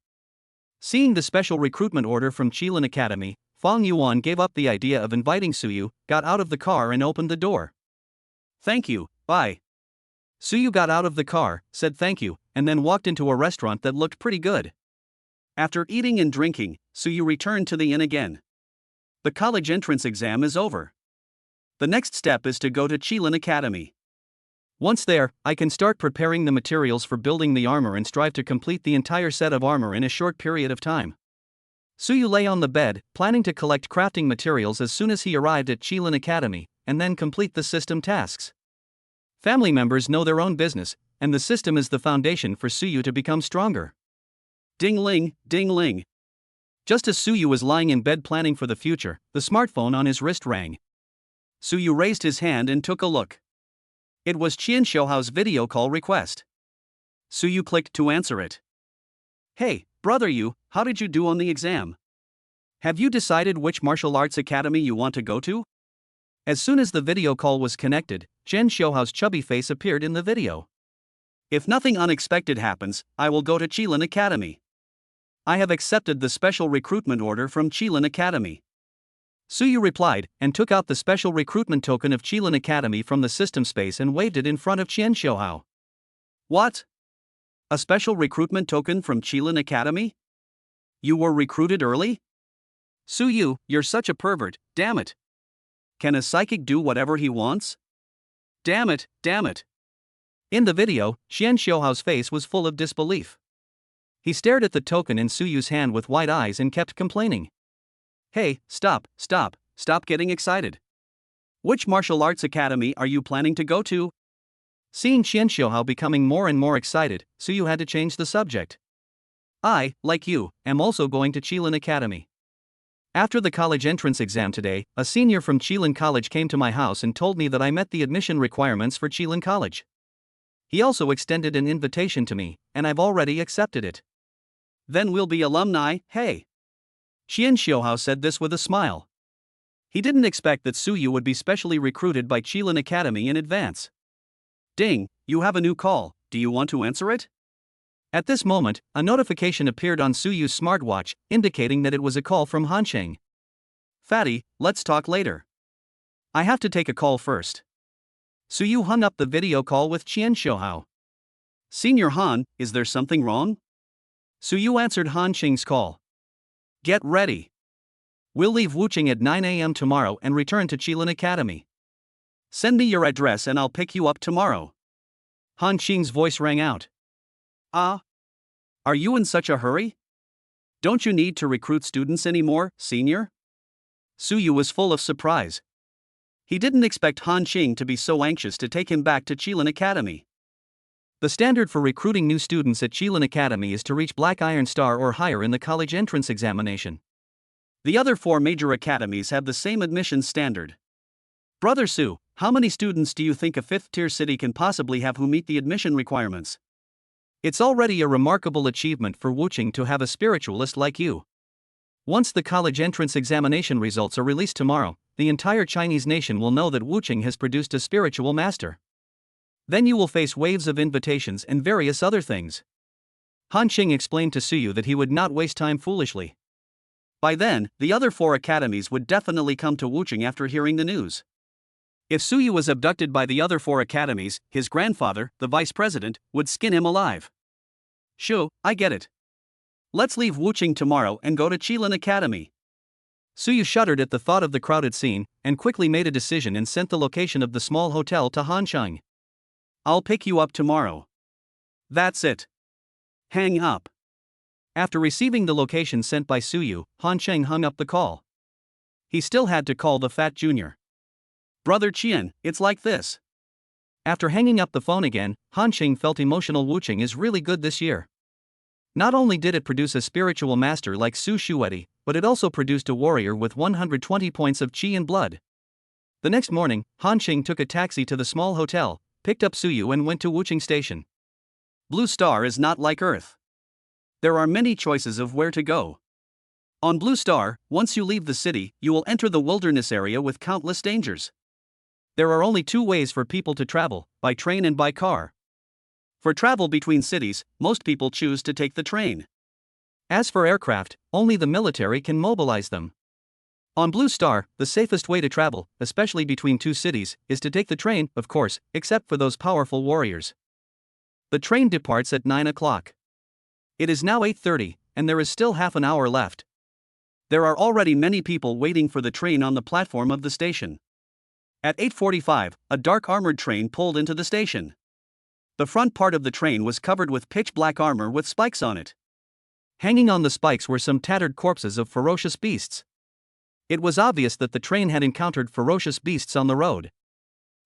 Seeing the special recruitment order from Qilin Academy, Fang Yuan gave up the idea of inviting Suyu, got out of the car and opened the door. Thank you, bye. Suyu got out of the car, said thank you, and then walked into a restaurant that looked pretty good. After eating and drinking, Suyu returned to the inn again. The college entrance exam is over. The next step is to go to Qilin Academy. Once there, I can start preparing the materials for building the armor and strive to complete the entire set of armor in a short period of time. Suyu lay on the bed, planning to collect crafting materials as soon as he arrived at Qilin Academy, and then complete the system tasks. Family members know their own business, and the system is the foundation for Suyu to become stronger. Ding-ling, ding-ling. Just as Suyu was lying in bed planning for the future, the smartphone on his wrist rang. Suyu raised his hand and took a look. It was Qian Shouhao's video call request. Suyu clicked to answer it. Hey, brother you, how did you do on the exam? Have you decided which martial arts academy you want to go to? As soon as the video call was connected, Qian Shouhao's chubby face appeared in the video. If nothing unexpected happens, I will go to Qilin Academy. I have accepted the special recruitment order from Qilin Academy. Suyu replied, and took out the special recruitment token of Qilin Academy from the system space and waved it in front of Qian Shouhao. What? A special recruitment token from Qilin Academy? You were recruited early? Suyu, you're such a pervert, damn it. Can a psychic do whatever he wants? Damn it, damn it. In the video, Qian Shouhao's face was full of disbelief. He stared at the token in Suyu's hand with wide eyes and kept complaining. Hey, stop getting excited. Which martial arts academy are you planning to go to? Seeing Qian Shouhao becoming more and more excited, Suyu had to change the subject. I, like you, am also going to Qilin Academy. After the college entrance exam today, a senior from Qilin College came to my house and told me that I met the admission requirements for Qilin College. He also extended an invitation to me, and I've already accepted it. Then we'll be alumni, hey. Qian Shouhao said this with a smile. He didn't expect that Suyu would be specially recruited by Qilin Academy in advance. Ding, you have a new call, do you want to answer it? At this moment, a notification appeared on Suyu's smartwatch, indicating that it was a call from Hansheng. Fatty, let's talk later. I have to take a call first. Suyu hung up the video call with Qian Shouhao. Senior Han, is there something wrong? Suyu answered Hansheng's call. Get ready. We'll leave Wuching at 9 a.m. tomorrow and return to Qilin Academy. Send me your address and I'll pick you up tomorrow. Han Qing's voice rang out. Are you in such a hurry? Don't you need to recruit students anymore, senior? Suyu was full of surprise. He didn't expect Han Qing to be so anxious to take him back to Qilin Academy. The standard for recruiting new students at Qilin Academy is to reach Black Iron Star or higher in the college entrance examination. The other 4 major academies have the same admissions standard. Brother Su, how many students do you think a 5th-tier city can possibly have who meet the admission requirements? It's already a remarkable achievement for Wuching to have a spiritualist like you. Once the college entrance examination results are released tomorrow, the entire Chinese nation will know that Wuching has produced a spiritual master. Then you will face waves of invitations and various other things. Han Qing explained to Suyu that he would not waste time foolishly. By then, the other 4 academies would definitely come to Wuching after hearing the news. If Suyu was abducted by the other 4 academies, his grandfather, the vice president, would skin him alive. Shu, I get it. Let's leave Wuching tomorrow and go to Qilin Academy. Suyu shuddered at the thought of the crowded scene, and quickly made a decision and sent the location of the small hotel to Han Qing. I'll pick you up tomorrow. That's it. Hang up. After receiving the location sent by Suyu, Han Qing hung up the call. He still had to call the fat junior. Brother Qian, it's like this. After hanging up the phone again, Han Qing felt emotional. Wuching is really good this year. Not only did it produce a spiritual master like Su Shueti, but it also produced a warrior with 120 points of qi and blood. The next morning, Han Qing took a taxi to the small hotel, picked up Suyu and went to Wuching Station. Blue Star is not like Earth. There are many choices of where to go. On Blue Star, once you leave the city, you will enter the wilderness area with countless dangers. There are only 2 ways for people to travel, by train and by car. For travel between cities, most people choose to take the train. As for aircraft, only the military can mobilize them. On Blue Star, the safest way to travel, especially between 2 cities, is to take the train, of course, except for those powerful warriors. The train departs at 9 o'clock. It is now 8:30, and there is still half an hour left. There are already many people waiting for the train on the platform of the station. At 8:45, a dark armored train pulled into the station. The front part of the train was covered with pitch-black armor with spikes on it. Hanging on the spikes were some tattered corpses of ferocious beasts. It was obvious that the train had encountered ferocious beasts on the road.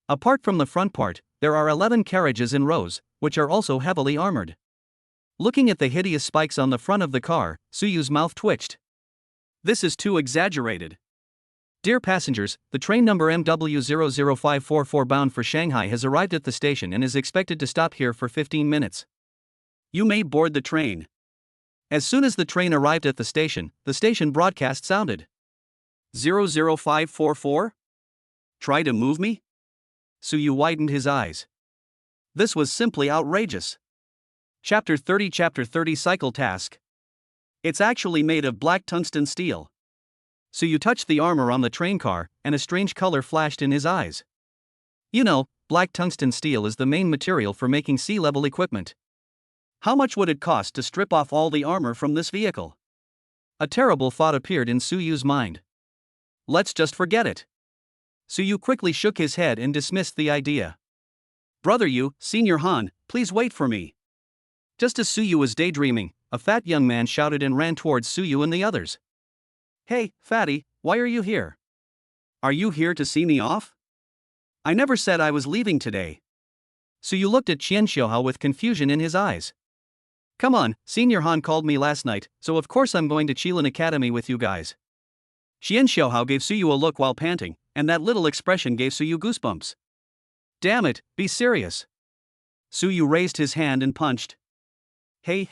Apart from the front part, there are 11 carriages in rows, which are also heavily armored. Looking at the hideous spikes on the front of the car, Suyu's mouth twitched. This is too exaggerated. Dear passengers, the train number MW00544 bound for Shanghai has arrived at the station and is expected to stop here for 15 minutes. You may board the train. As soon as the train arrived at the station broadcast sounded. 00544? Try to move me? Suyu widened his eyes. This was simply outrageous. Chapter 30 Cycle Task. It's actually made of black tungsten steel. Suyu touched the armor on the train car, and a strange color flashed in his eyes. You know, black tungsten steel is the main material for making sea-level equipment. How much would it cost to strip off all the armor from this vehicle? A terrible thought appeared in Suyu's mind. Let's just forget it. Suyu quickly shook his head and dismissed the idea. Brother Yu, Senior Han, please wait for me. Just as Suyu was daydreaming, a fat young man shouted and ran towards Suyu and the others. Hey, fatty, why are you here? Are you here to see me off? I never said I was leaving today. Suyu looked at Qian Xiaohao with confusion in his eyes. Come on, Senior Han called me last night, so of course I'm going to Qilin Academy with you guys. Qian Xiaohao gave Suyu a look while panting, and that little expression gave Suyu goosebumps. Damn it, be serious. Suyu raised his hand and punched. Hey.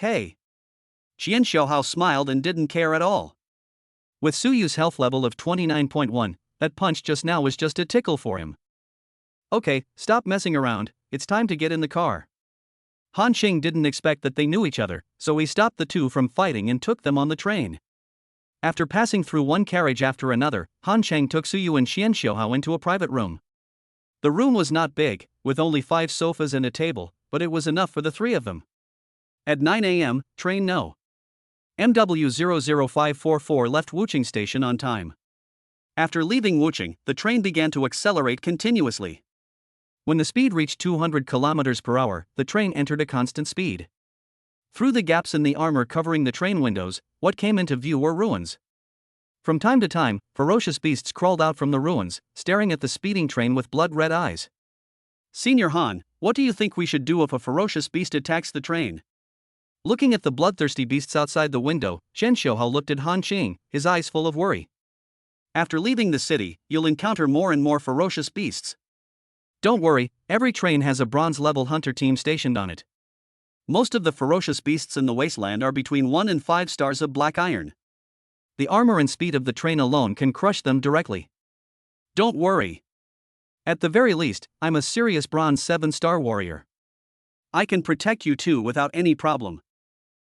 Qian Xiaohao smiled and didn't care at all. With Suyu's health level of 29.1, that punch just now was just a tickle for him. Okay, stop messing around, it's time to get in the car. Han Qing didn't expect that they knew each other, so he stopped the two from fighting and took them on the train. After passing through one carriage after another, Han Qing took Suyu and Qian Xiaohao into a private room. The room was not big, with only 5 sofas and a table, but it was enough for the 3 of them. At 9 a.m., train No. MW00544 left Wuching Station on time. After leaving Wuching, the train began to accelerate continuously. When the speed reached 200 km per hour, the train entered a constant speed. Through the gaps in the armor covering the train windows, what came into view were ruins. From time to time, ferocious beasts crawled out from the ruins, staring at the speeding train with blood-red eyes. Senior Han, what do you think we should do if a ferocious beast attacks the train? Looking at the bloodthirsty beasts outside the window, Chen Xiaohao looked at Han Qing, his eyes full of worry. After leaving the city, you'll encounter more and more ferocious beasts. Don't worry, every train has a bronze-level hunter team stationed on it. Most of the ferocious beasts in the wasteland are between 1 and 5 stars of black iron. The armor and speed of the train alone can crush them directly. Don't worry. At the very least, I'm a serious bronze 7-star warrior. I can protect you too without any problem.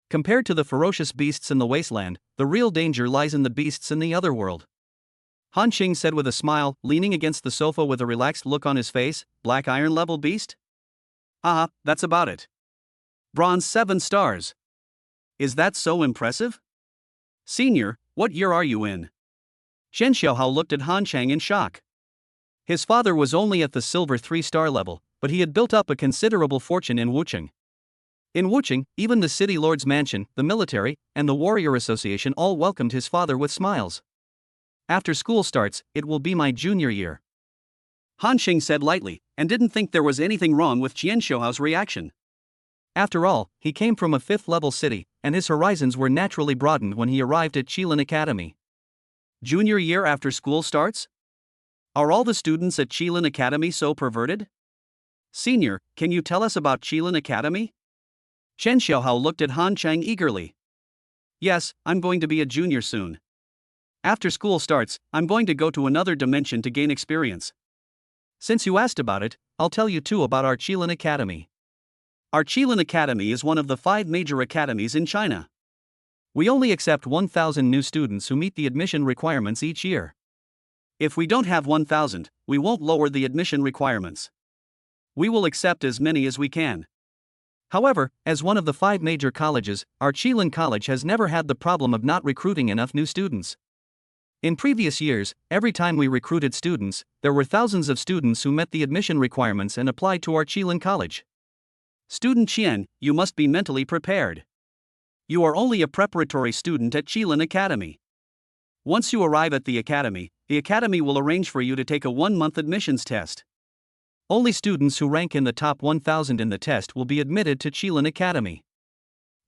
Compared to the ferocious beasts in the wasteland, the real danger lies in the beasts in the other world. Han Qing said with a smile, leaning against the sofa with a relaxed look on his face. Black iron level beast? That's about it. Bronze 7 stars. Is that so impressive? Senior, what year are you in? Chen Xiaohao looked at Han Chang in shock. His father was only at the silver 3-star level, but he had built up a considerable fortune in Wucheng. In Wucheng, even the city lord's mansion, the military, and the warrior association all welcomed his father with smiles. After school starts, it will be my junior year. Han Qing said lightly, and didn't think there was anything wrong with Chen Xiaohao's reaction. After all, he came from a 5th-level city, and his horizons were naturally broadened when he arrived at Qilin Academy. Junior year after school starts? Are all the students at Qilin Academy so perverted? Senior, can you tell us about Qilin Academy? Chen Xiaohao looked at Han Chang eagerly. Yes, I'm going to be a junior soon. After school starts, I'm going to go to another dimension to gain experience. Since you asked about it, I'll tell you too about our Qilin Academy. Our Qilin Academy is one of the 5 major academies in China. We only accept 1,000 new students who meet the admission requirements each year. If we don't have 1,000, we won't lower the admission requirements. We will accept as many as we can. However, as one of the 5 major colleges, our Qilin College has never had the problem of not recruiting enough new students. In previous years, every time we recruited students, there were thousands of students who met the admission requirements and applied to our Qilin College. Student Qian, you must be mentally prepared. You are only a preparatory student at Qilin Academy. Once you arrive at the academy will arrange for you to take a 1-month admissions test. Only students who rank in the top 1,000 in the test will be admitted to Qilin Academy.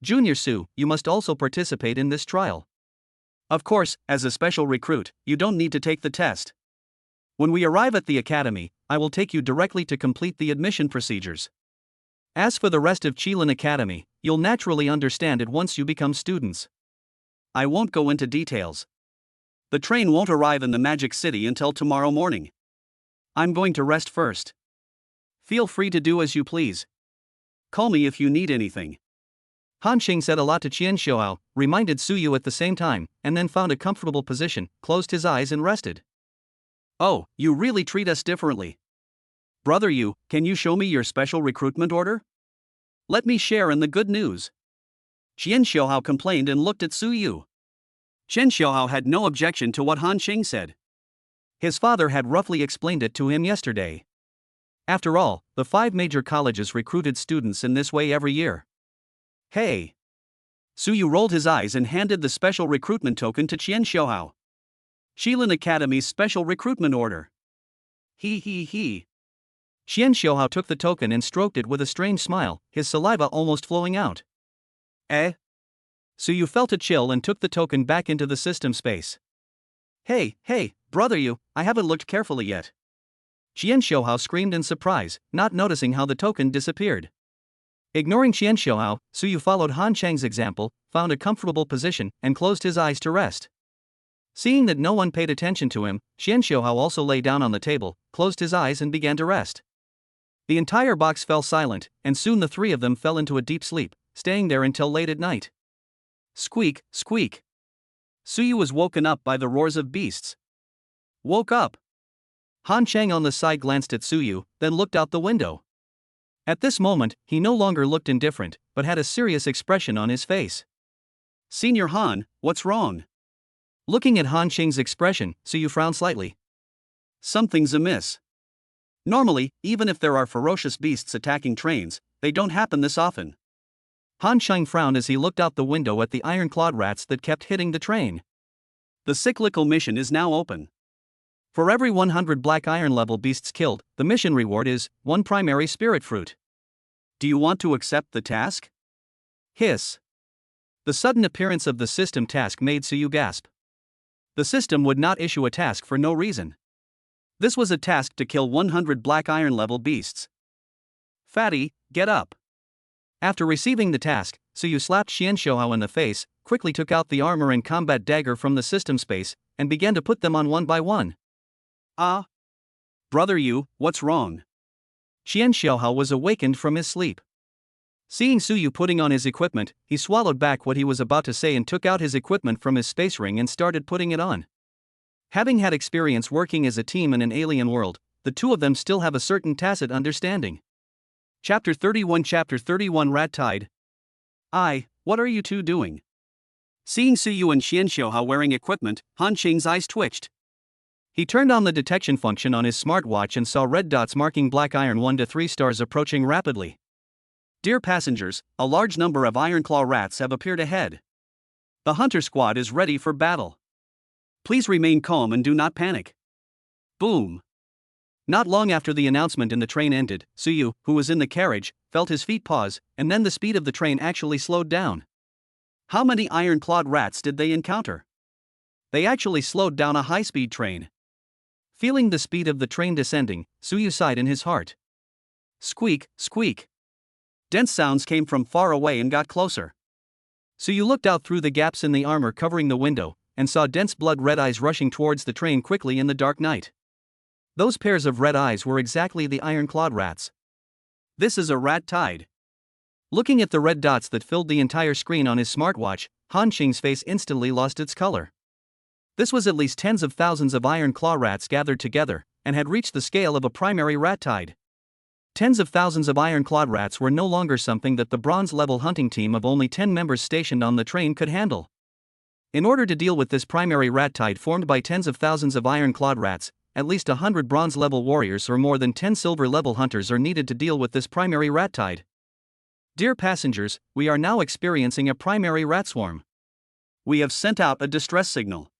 Junior Su, you must also participate in this trial. Of course, as a special recruit, you don't need to take the test. When we arrive at the academy, I will take you directly to complete the admission procedures. As for the rest of Qilin Academy, you'll naturally understand it once you become students. I won't go into details. The train won't arrive in the Magic City until tomorrow morning. I'm going to rest first. Feel free to do as you please. Call me if you need anything. Han Qing said a lot to Chen Xiaohao, reminded Su Yu at the same time, and then found a comfortable position, closed his eyes and rested. Oh, you really treat us differently. Brother Yu, can you show me your special recruitment order? Let me share in the good news. Chen Xiaohao complained and looked at Su Yu. Chen Xiaohao had no objection to what Han Qing said. His father had roughly explained it to him yesterday. After all, the 5 major colleges recruited students in this way every year. Hey! Su Yu rolled his eyes and handed the special recruitment token to Chen Xiaohao. Qilin Academy's special recruitment order. He. Chen Xiaohao took the token and stroked it with a strange smile, his saliva almost flowing out. Su Yu felt a chill and took the token back into the system space. Hey, brother Yu, I haven't looked carefully yet. Chen Xiaohao screamed in surprise, not noticing how the token disappeared. Ignoring Chen Xiaohao, Su Yu followed Han Chang's example, found a comfortable position, and closed his eyes to rest. Seeing that no one paid attention to him, Chen Xiaohao also lay down on the table, closed his eyes and began to rest. The entire box fell silent, and soon the 3 of them fell into a deep sleep, staying there until late at night. Squeak, squeak. Su Yu was woken up by the roars of beasts. Woke up. Han Chang on the side glanced at Su Yu, then looked out the window. At this moment, he no longer looked indifferent, but had a serious expression on his face. Senior Han, what's wrong? Looking at Han Qing's expression, Su Yu frowned slightly. Something's amiss. Normally, even if there are ferocious beasts attacking trains, they don't happen this often. Han Qing frowned as he looked out the window at the iron-clawed rats that kept hitting the train. The cyclical mission is now open. For every 100 black iron level beasts killed, the mission reward is 1 primary spirit fruit. Do you want to accept the task? Hiss. The sudden appearance of the system task made Suyu gasp. The system would not issue a task for no reason. This was a task to kill 100 black iron level beasts. Fatty, get up. After receiving the task, Suyu slapped Xian Xiaohao in the face, quickly took out the armor and combat dagger from the system space, and began to put them on one by one. Ah! Brother Yu, what's wrong? Xian Xiaohao was awakened from his sleep. Seeing Suyu putting on his equipment, he swallowed back what he was about to say and took out his equipment from his space ring and started putting it on. Having had experience working as a team in an alien world, the two of them still have a certain tacit understanding. Chapter 31 Rat Tide. What are you two doing? Seeing Suyu and Xian Xiaohao wearing equipment, Han Qing's eyes twitched. He turned on the detection function on his smartwatch and saw red dots marking black iron 1 to 3 stars approaching rapidly. Dear passengers, a large number of Ironclaw rats have appeared ahead. The hunter squad is ready for battle. Please remain calm and do not panic. Boom. Not long after the announcement in the train ended, Suyu, who was in the carriage, felt his feet pause, and then the speed of the train actually slowed down. How many iron-clawed rats did they encounter? They actually slowed down a high-speed train. Feeling the speed of the train descending, Suyu sighed in his heart. Squeak, squeak. Dense sounds came from far away and got closer. Suyu looked out through the gaps in the armor covering the window, and saw dense blood-red eyes rushing towards the train quickly in the dark night. Those pairs of red eyes were exactly the iron-clawed rats. This is a rat tide. Looking at the red dots that filled the entire screen on his smartwatch, Han Qing's face instantly lost its color. This was at least tens of thousands of iron-claw rats gathered together, and had reached the scale of a primary rat tide. Tens of thousands of iron-clawed rats were no longer something that the bronze-level hunting team of only 10 members stationed on the train could handle. In order to deal with this primary rat tide formed by tens of thousands of iron-clawed rats, at least 100 bronze-level warriors or more than 10 silver-level hunters are needed to deal with this primary rat tide. Dear passengers, we are now experiencing a primary rat swarm. We have sent out a distress signal.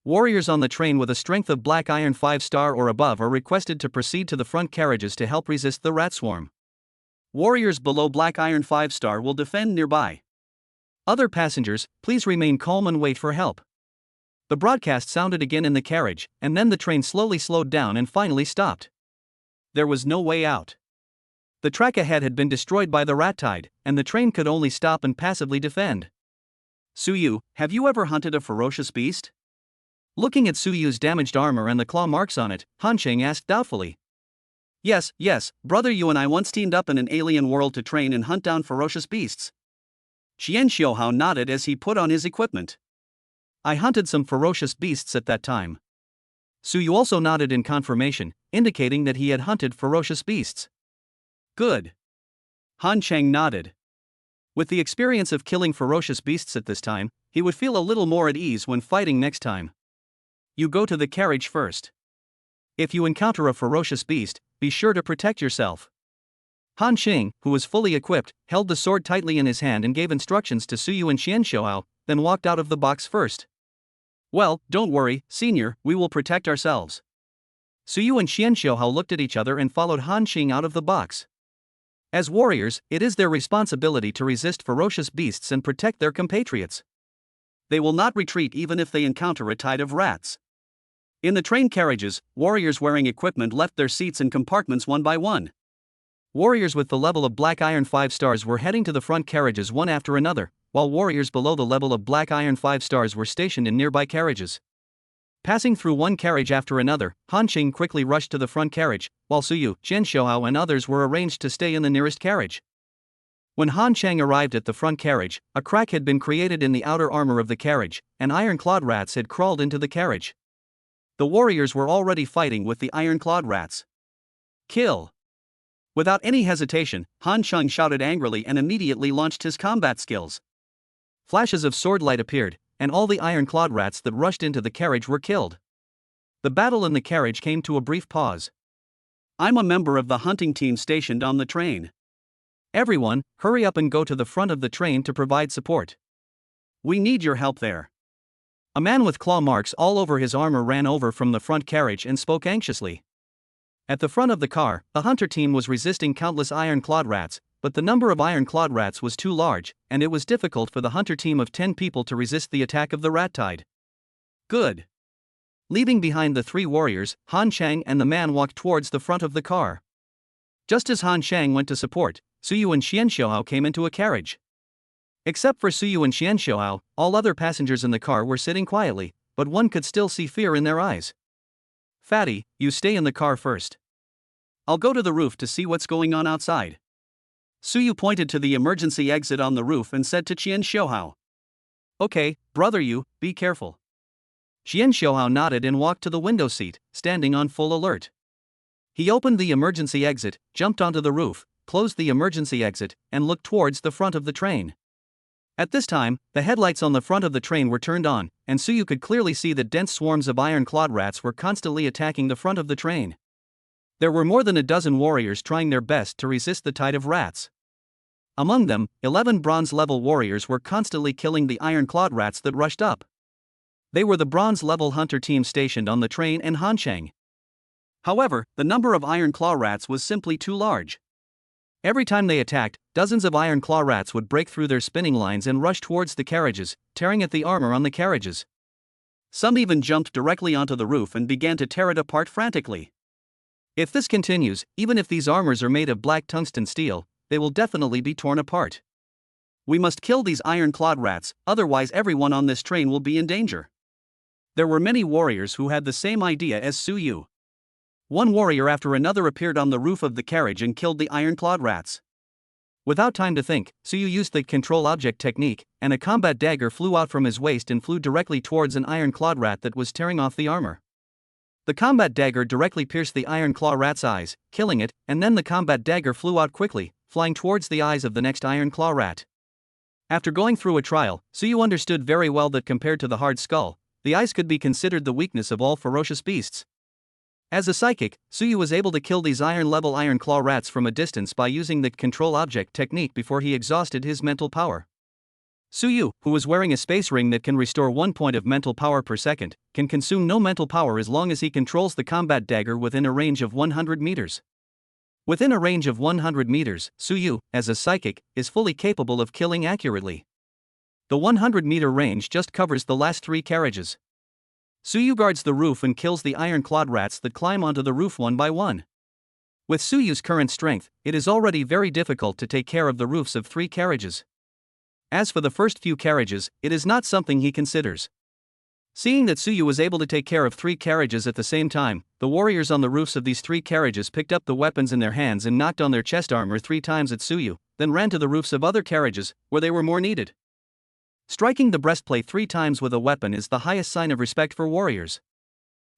Warriors on the train with a strength of black iron 5-star or above are requested to proceed to the front carriages to help resist the rat swarm. Warriors below black iron 5-star will defend nearby. Other passengers, please remain calm and wait for help. The broadcast sounded again in the carriage, and then the train slowly slowed down and finally stopped. There was no way out. The track ahead had been destroyed by the rat tide, and the train could only stop and passively defend. Suyu, have you ever hunted a ferocious beast? Looking at Suyu's damaged armor and the claw marks on it, Han Qing asked doubtfully. Yes, brother, you and I once teamed up in an alien world to train and hunt down ferocious beasts. Xian Xiaohao nodded as he put on his equipment. I hunted some ferocious beasts at that time. Suyu also nodded in confirmation, indicating that he had hunted ferocious beasts. Good. Han Qing nodded. With the experience of killing ferocious beasts at this time, he would feel a little more at ease when fighting next time. You go to the carriage first. If you encounter a ferocious beast, be sure to protect yourself. Han Qing, who was fully equipped, held the sword tightly in his hand and gave instructions to Suyu and Xian Xiaohao, then walked out of the box first. Well, don't worry, senior, we will protect ourselves. Suyu and Xian Xiaohao looked at each other and followed Han Qing out of the box. As warriors, it is their responsibility to resist ferocious beasts and protect their compatriots. They will not retreat even if they encounter a tide of rats. In the train carriages, warriors wearing equipment left their seats in compartments one by one. Warriors with the level of black iron 5 stars were heading to the front carriages one after another, while warriors below the level of black iron 5 stars were stationed in nearby carriages. Passing through one carriage after another, Han Qing quickly rushed to the front carriage, while Suyu, Xian Xiaohao and others were arranged to stay in the nearest carriage. When Han Qing arrived at the front carriage, a crack had been created in the outer armor of the carriage, and iron-clawed rats had crawled into the carriage. The warriors were already fighting with the iron-clawed rats. Kill! Without any hesitation, Han Qing shouted angrily and immediately launched his combat skills. Flashes of sword light appeared, and all the iron-clawed rats that rushed into the carriage were killed. The battle in the carriage came to a brief pause. I'm a member of the hunting team stationed on the train. Everyone, hurry up and go to the front of the train to provide support. We need your help there. A man with claw marks all over his armor ran over from the front carriage and spoke anxiously. At the front of the car, the hunter team was resisting countless iron-clawed rats, but the number of iron-clawed rats was too large, and it was difficult for the hunter team of 10 people to resist the attack of the rat tide. Good. Leaving behind the 3 warriors, Han Chang and the man walked towards the front of the car. Just as Han Chang went to support, Suyu and Xian Xiaohao came into a carriage. Except for Suyu and Xian Xiaohao, all other passengers in the car were sitting quietly, but one could still see fear in their eyes. Fatty, you stay in the car first. I'll go to the roof to see what's going on outside. Suyu pointed to the emergency exit on the roof and said to Xian Xiaohao. Okay, brother, you, be careful. Xian Xiaohao nodded and walked to the window seat, standing on full alert. He opened the emergency exit, jumped onto the roof, closed the emergency exit, and looked towards the front of the train. At this time, the headlights on the front of the train were turned on, and Suyu could clearly see that dense swarms of iron-clawed rats were constantly attacking the front of the train. There were more than a dozen warriors trying their best to resist the tide of rats. Among them, 11 bronze-level warriors were constantly killing the iron-clawed rats that rushed up. They were the bronze-level hunter team stationed on the train and Han Chang. However, the number of iron-claw rats was simply too large. Every time they attacked, dozens of iron-claw rats would break through their spinning lines and rush towards the carriages, tearing at the armor on the carriages. Some even jumped directly onto the roof and began to tear it apart frantically. If this continues, even if these armors are made of black tungsten steel, they will definitely be torn apart. We must kill these iron-clawed rats, otherwise everyone on this train will be in danger. There were many warriors who had the same idea as Suyu. One warrior after another appeared on the roof of the carriage and killed the iron-clawed rats. Without time to think, Suyu used the control object technique, and a combat dagger flew out from his waist and flew directly towards an iron-clawed rat that was tearing off the armor. The combat dagger directly pierced the iron-claw rat's eyes, killing it, and then the combat dagger flew out quickly, flying towards the eyes of the next iron-claw rat. After going through a trial, Suyu understood very well that compared to the hard skull, the eyes could be considered the weakness of all ferocious beasts. As a psychic, Suyu was able to kill these iron-level iron-claw rats from a distance by using the control object technique before he exhausted his mental power. Suyu, who was wearing a space ring that can restore 1 point of mental power per second, can consume no mental power as long as he controls the combat dagger within a range of 100 meters. Within a range of 100 meters, Suyu, as a psychic, is fully capable of killing accurately. The 100-meter range just covers the last 3 carriages. Suyu guards the roof and kills the iron-clawed rats that climb onto the roof one by one. With Suyu's current strength, it is already very difficult to take care of the roofs of 3 carriages. As for the first few carriages, it is not something he considers. Seeing that Suyu was able to take care of 3 carriages at the same time, the warriors on the roofs of these 3 carriages picked up the weapons in their hands and knocked on their chest armor 3 times at Suyu, then ran to the roofs of other carriages, where they were more needed. Striking the breastplate 3 times with a weapon is the highest sign of respect for warriors.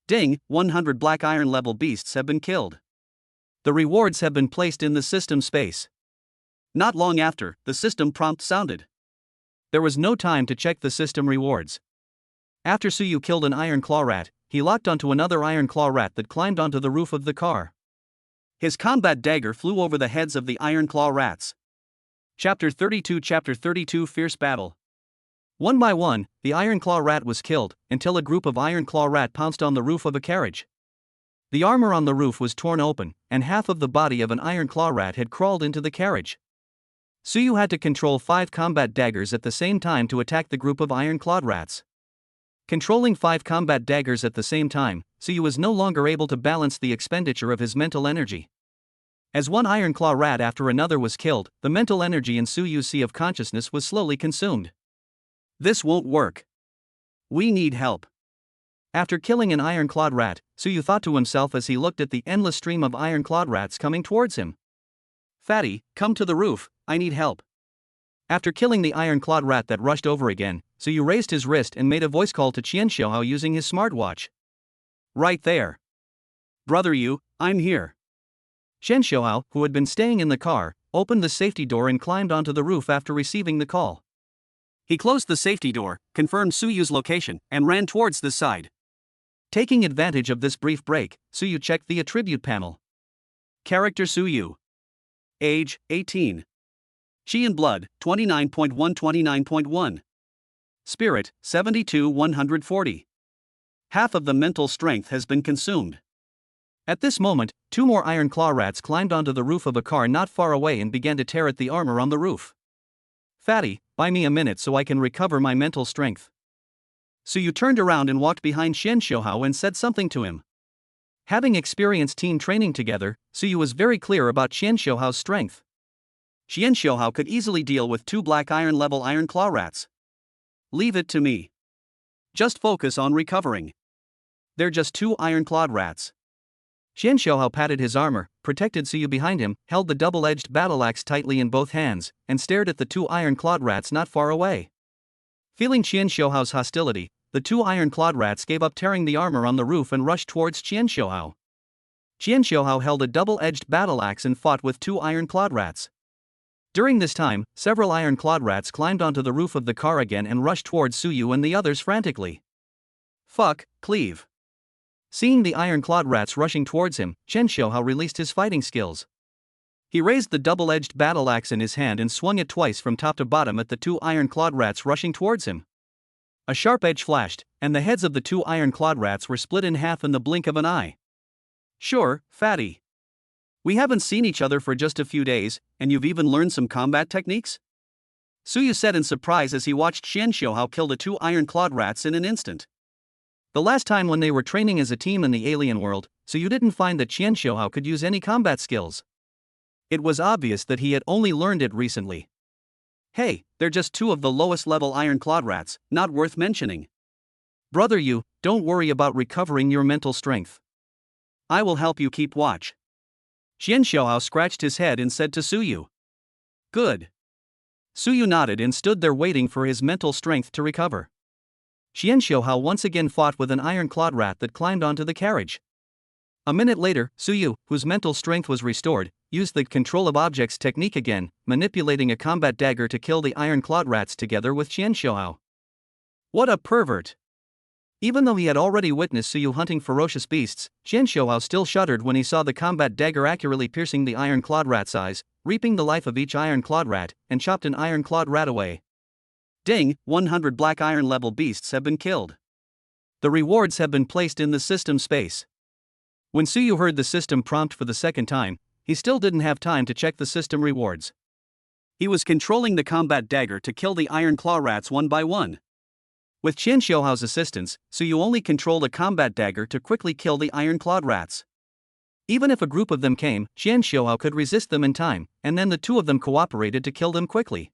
Ding, 100 black iron level beasts have been killed. The rewards have been placed in the system space. Not long after, the system prompt sounded. There was no time to check the system rewards. After Suyu killed an iron claw rat, he locked onto another iron claw rat that climbed onto the roof of the car. His combat dagger flew over the heads of the iron claw rats. Chapter 32 Fierce Battle. One by one, the iron claw rat was killed, until a group of iron claw rat pounced on the roof of a carriage. The armor on the roof was torn open, and half of the body of an iron claw rat had crawled into the carriage. Suyu had to control 5 combat daggers at the same time to attack the group of iron clawed rats. Controlling 5 combat daggers at the same time, Suyu was no longer able to balance the expenditure of his mental energy. As one iron claw rat after another was killed, the mental energy in Suyu's sea of consciousness was slowly consumed. This won't work. We need help. After killing an iron-clawed rat, Suyu thought to himself as he looked at the endless stream of iron-clawed rats coming towards him. Fatty, come to the roof, I need help. After killing the iron-clawed rat that rushed over again, Suyu raised his wrist and made a voice call to Qian Xiaohao using his smartwatch. Right there. Brother Yu, I'm here. Qian Xiaohao, who had been staying in the car, opened the safety door and climbed onto the roof after receiving the call. He closed the safety door, confirmed Suyu's location, and ran towards the side. Taking advantage of this brief break, Suyu checked the attribute panel. Character Suyu. Age, 18. Chi and Blood, 29.1. Spirit, 72/140. Half of the mental strength has been consumed. At this moment, 2 more iron claw rats climbed onto the roof of a car not far away and began to tear at the armor on the roof. Fatty, buy me a minute so I can recover my mental strength. Suyu turned around and walked behind Xian Xiuhao and said something to him. Having experienced team training together, Suyu was very clear about Xian Xiuhao's strength. Xian Xiuhao could easily deal with 2 black iron level iron claw rats. Leave it to me. Just focus on recovering. They're just 2 iron-clawed rats. Xian Xiuhao patted his armor, protected Suyu behind him, held the double-edged battle axe tightly in both hands, and stared at the 2 iron-clawed rats not far away. Feeling Xian Xiuhao's hostility, the 2 iron-clawed rats gave up tearing the armor on the roof and rushed towards Xian Xiuhao. Xian Xiuhao held a double-edged battle axe and fought with 2 iron-clawed rats. During this time, several iron-clawed rats climbed onto the roof of the car again and rushed towards Suyu and the others frantically. Fuck, cleave. Seeing the iron-clawed rats rushing towards him, Xian Xiuhao released his fighting skills. He raised the double-edged battle axe in his hand and swung it twice from top to bottom at the 2 iron-clawed rats rushing towards him. A sharp edge flashed, and the heads of the 2 iron-clawed rats were split in half in the blink of an eye. Sure, Fatty. We haven't seen each other for just a few days, and you've even learned some combat techniques? Suyu said in surprise as he watched Xian Xiuhao kill the 2 iron-clawed rats in an instant. The last time when they were training as a team in the alien world, Suyu didn't find that Xian Xiuhao could use any combat skills. It was obvious that he had only learned it recently. Hey, they're just 2 of the lowest level iron-clawed rats, not worth mentioning. Brother Yu, don't worry about recovering your mental strength. I will help you keep watch. Xian Xiuhao scratched his head and said to Suyu. Good. Suyu nodded and stood there waiting for his mental strength to recover. Xian Xiuhao once again fought with an iron-clawed rat that climbed onto the carriage. A minute later, Suyu, whose mental strength was restored, used the control of objects technique again, manipulating a combat dagger to kill the iron-clawed rats together with Xian Xiuhao. What a pervert! Even though he had already witnessed Suyu hunting ferocious beasts, Xian Xiuhao still shuddered when he saw the combat dagger accurately piercing the iron-clawed rat's eyes, reaping the life of each iron-clawed rat, and chopped an iron-clawed rat away. Ding, 100 black iron level beasts have been killed. The rewards have been placed in the system space. When Suyu heard the system prompt for the second time, he still didn't have time to check the system rewards. He was controlling the combat dagger to kill the iron claw rats one by one. With Xian Xiuhao's assistance, Suyu only controlled a combat dagger to quickly kill the iron-clawed rats. Even if a group of them came, Xian Xiuhao could resist them in time, and then the 2 of them cooperated to kill them quickly.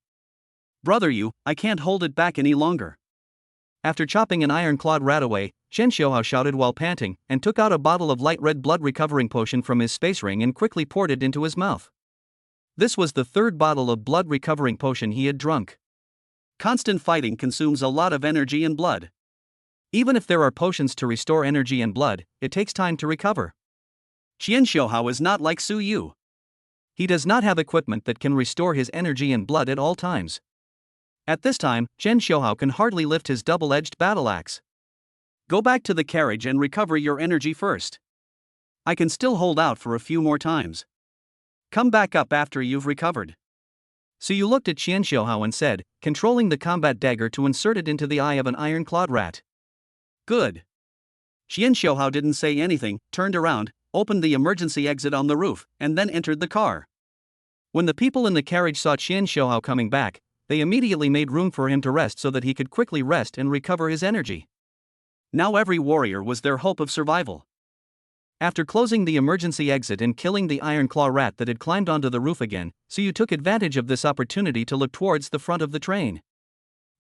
Brother Yu, I can't hold it back any longer. After chopping an iron-clawed rat away, Xian Xiuhao shouted while panting, and took out a bottle of light red blood recovering potion from his space ring and quickly poured it into his mouth. This was the 3rd bottle of blood recovering potion he had drunk. Constant fighting consumes a lot of energy and blood. Even if there are potions to restore energy and blood, it takes time to recover. Xian Xiuhao is not like Suyu. He does not have equipment that can restore his energy and blood at all times. At this time, Xian Xiuhao can hardly lift his double-edged battle axe. Go back to the carriage and recover your energy first. I can still hold out for a few more times. Come back up after you've recovered. Suyu looked at Xian Xiuhao and said, controlling the combat dagger to insert it into the eye of an iron-clawed rat. Good. Xian Xiuhao didn't say anything, turned around, opened the emergency exit on the roof, and then entered the car. When the people in the carriage saw Xian Xiuhao coming back, they immediately made room for him to rest so that he could quickly rest and recover his energy. Now every warrior was their hope of survival. After closing the emergency exit and killing the iron claw rat that had climbed onto the roof again, Suyu took advantage of this opportunity to look towards the front of the train.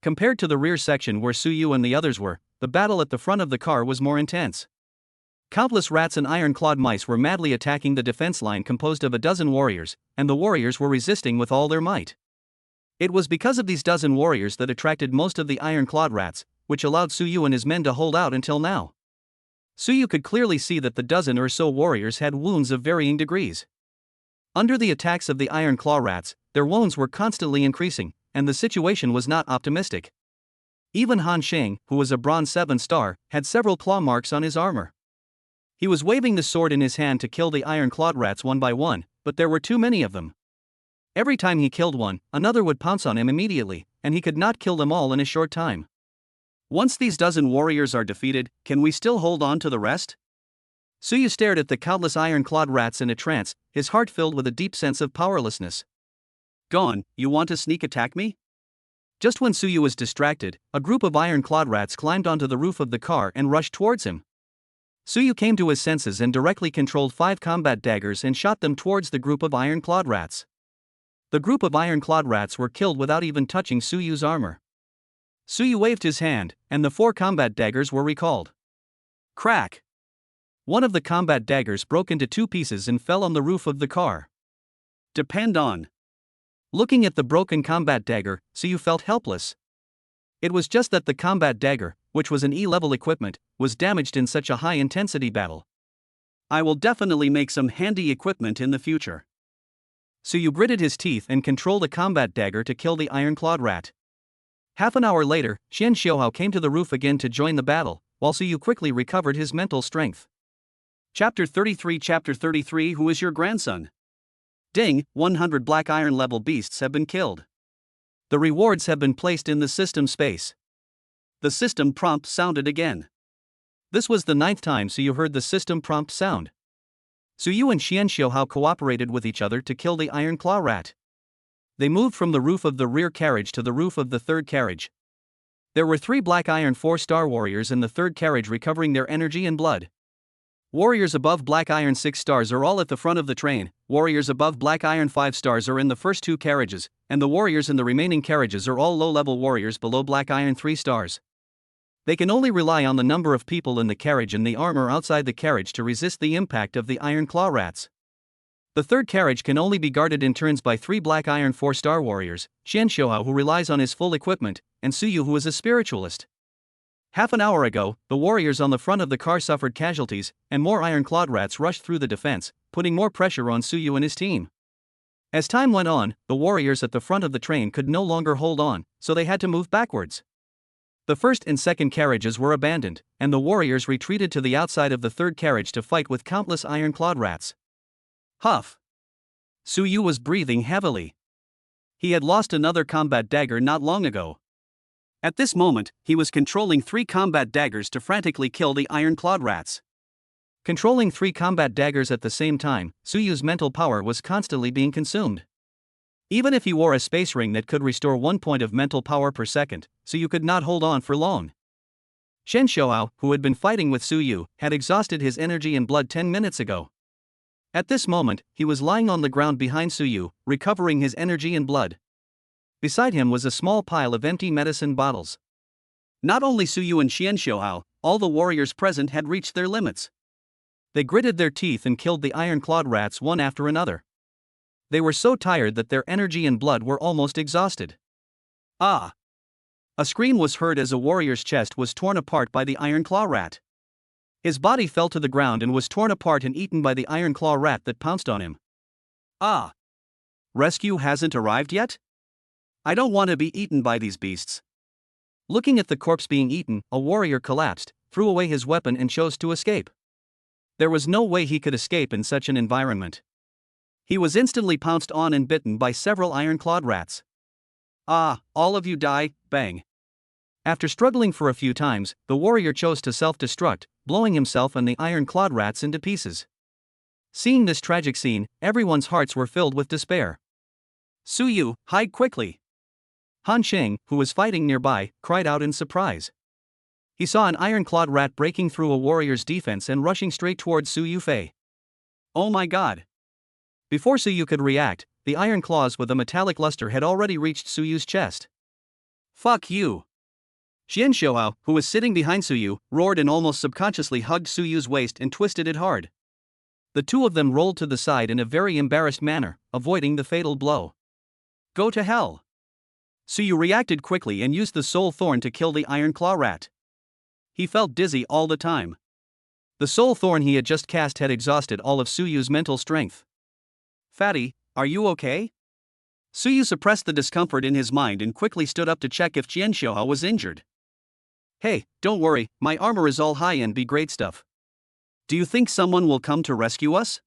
Compared to the rear section where Suyu and the others were, the battle at the front of the car was more intense. Countless rats and iron-clawed mice were madly attacking the defense line composed of a dozen warriors, and the warriors were resisting with all their might. It was because of these dozen warriors that attracted most of the iron-clawed rats, which allowed Suyu and his men to hold out until now. Suyu could clearly see that the dozen or so warriors had wounds of varying degrees. Under the attacks of the iron claw rats, their wounds were constantly increasing, and the situation was not optimistic. Even Han Sheng, who was a bronze 7-star, had several claw marks on his armor. He was waving the sword in his hand to kill the iron-clawed rats one by one, but there were too many of them. Every time he killed one, another would pounce on him immediately, and he could not kill them all in a short time. Once these dozen warriors are defeated, can we still hold on to the rest? Suyu stared at the countless iron-clawed rats in a trance, his heart filled with a deep sense of powerlessness. Gone, you want to sneak attack me? Just when Suyu was distracted, a group of iron-clawed rats climbed onto the roof of the car and rushed towards him. Suyu came to his senses and directly controlled 5 combat daggers and shot them towards the group of iron-clawed rats. The group of iron-clawed rats were killed without even touching Suyu's armor. Suyu waved his hand, and the 4 combat daggers were recalled. Crack! One of the combat daggers broke into 2 pieces and fell on the roof of the car. Depend on. Looking at the broken combat dagger, Suyu felt helpless. It was just that the combat dagger, which was an E-level equipment, was damaged in such a high-intensity battle. I will definitely make some handy equipment in the future. Suyu gritted his teeth and controlled a combat dagger to kill the iron-clawed rat. Half an hour later, Xian Xiaohao came to the roof again to join the battle, while Suyu quickly recovered his mental strength. Chapter 33 Who is your grandson? Ding, 100 black iron level beasts have been killed. The rewards have been placed in the system space. The system prompt sounded again. This was the 9th time Suyu heard the system prompt sound. Suyu and Xian Xiaohao cooperated with each other to kill the iron claw rat. They moved from the roof of the rear carriage to the roof of the third carriage. There were 3 black iron 4-star warriors in the third carriage recovering their energy and blood. Warriors above black iron 6 stars are all at the front of the train, warriors above black iron 5 stars are in the first 2 carriages, and the warriors in the remaining carriages are all low-level warriors below black iron 3 stars. They can only rely on the number of people in the carriage and the armor outside the carriage to resist the impact of the iron claw rats. The third carriage can only be guarded in turns by 3 black iron 4-star warriors, Xian Xiaohao who relies on his full equipment, and Suyu who is a spiritualist. Half an hour ago, the warriors on the front of the car suffered casualties, and more iron-clawed rats rushed through the defense, putting more pressure on Suyu and his team. As time went on, the warriors at the front of the train could no longer hold on, so they had to move backwards. The first and second carriages were abandoned, and the warriors retreated to the outside of the third carriage to fight with countless iron-clawed rats. Huff! Suyu was breathing heavily. He had lost another combat dagger not long ago. At this moment, he was controlling 3 combat daggers to frantically kill the iron-clawed rats. Controlling 3 combat daggers at the same time, Suyu's mental power was constantly being consumed. Even if he wore a space ring that could restore 1 point of mental power per second, Suyu could not hold on for long. Xian Xiaohao, who had been fighting with Suyu, had exhausted his energy and blood 10 minutes ago. At this moment, he was lying on the ground behind Suyu, recovering his energy and blood. Beside him was a small pile of empty medicine bottles. Not only Suyu and Xian Xiaohao, all the warriors present had reached their limits. They gritted their teeth and killed the iron-clawed rats one after another. They were so tired that their energy and blood were almost exhausted. Ah! A scream was heard as a warrior's chest was torn apart by the iron claw rat. His body fell to the ground and was torn apart and eaten by the iron claw rat that pounced on him. Ah! Rescue hasn't arrived yet? I don't want to be eaten by these beasts. Looking at the corpse being eaten, a warrior collapsed, threw away his weapon and chose to escape. There was no way he could escape in such an environment. He was instantly pounced on and bitten by several iron-clawed rats. Ah, all of you die, bang. After struggling for a few times, the warrior chose to self-destruct, blowing himself and the iron-clawed rats into pieces. Seeing this tragic scene, everyone's hearts were filled with despair. Suyu, hide quickly! Han Sheng, who was fighting nearby, cried out in surprise. He saw an iron-clawed rat breaking through a warrior's defense and rushing straight towards Su Yufei. Oh my god! Before Suyu could react, the iron claws with a metallic luster had already reached Suyu's chest. Fuck you! Xian Xiaohao, who was sitting behind Suyu, roared and almost subconsciously hugged Suyu's waist and twisted it hard. The two of them rolled to the side in a very embarrassed manner, avoiding the fatal blow. Go to hell! Suyu reacted quickly and used the soul thorn to kill the iron claw rat. He felt dizzy all the time. The soul thorn he had just cast had exhausted all of Suyu's mental strength. Fatty, are you okay? Suyu suppressed the discomfort in his mind and quickly stood up to check if Xian Xiaohao was injured. Hey, don't worry, my armor is all high-end B-grade stuff. Do you think someone will come to rescue us?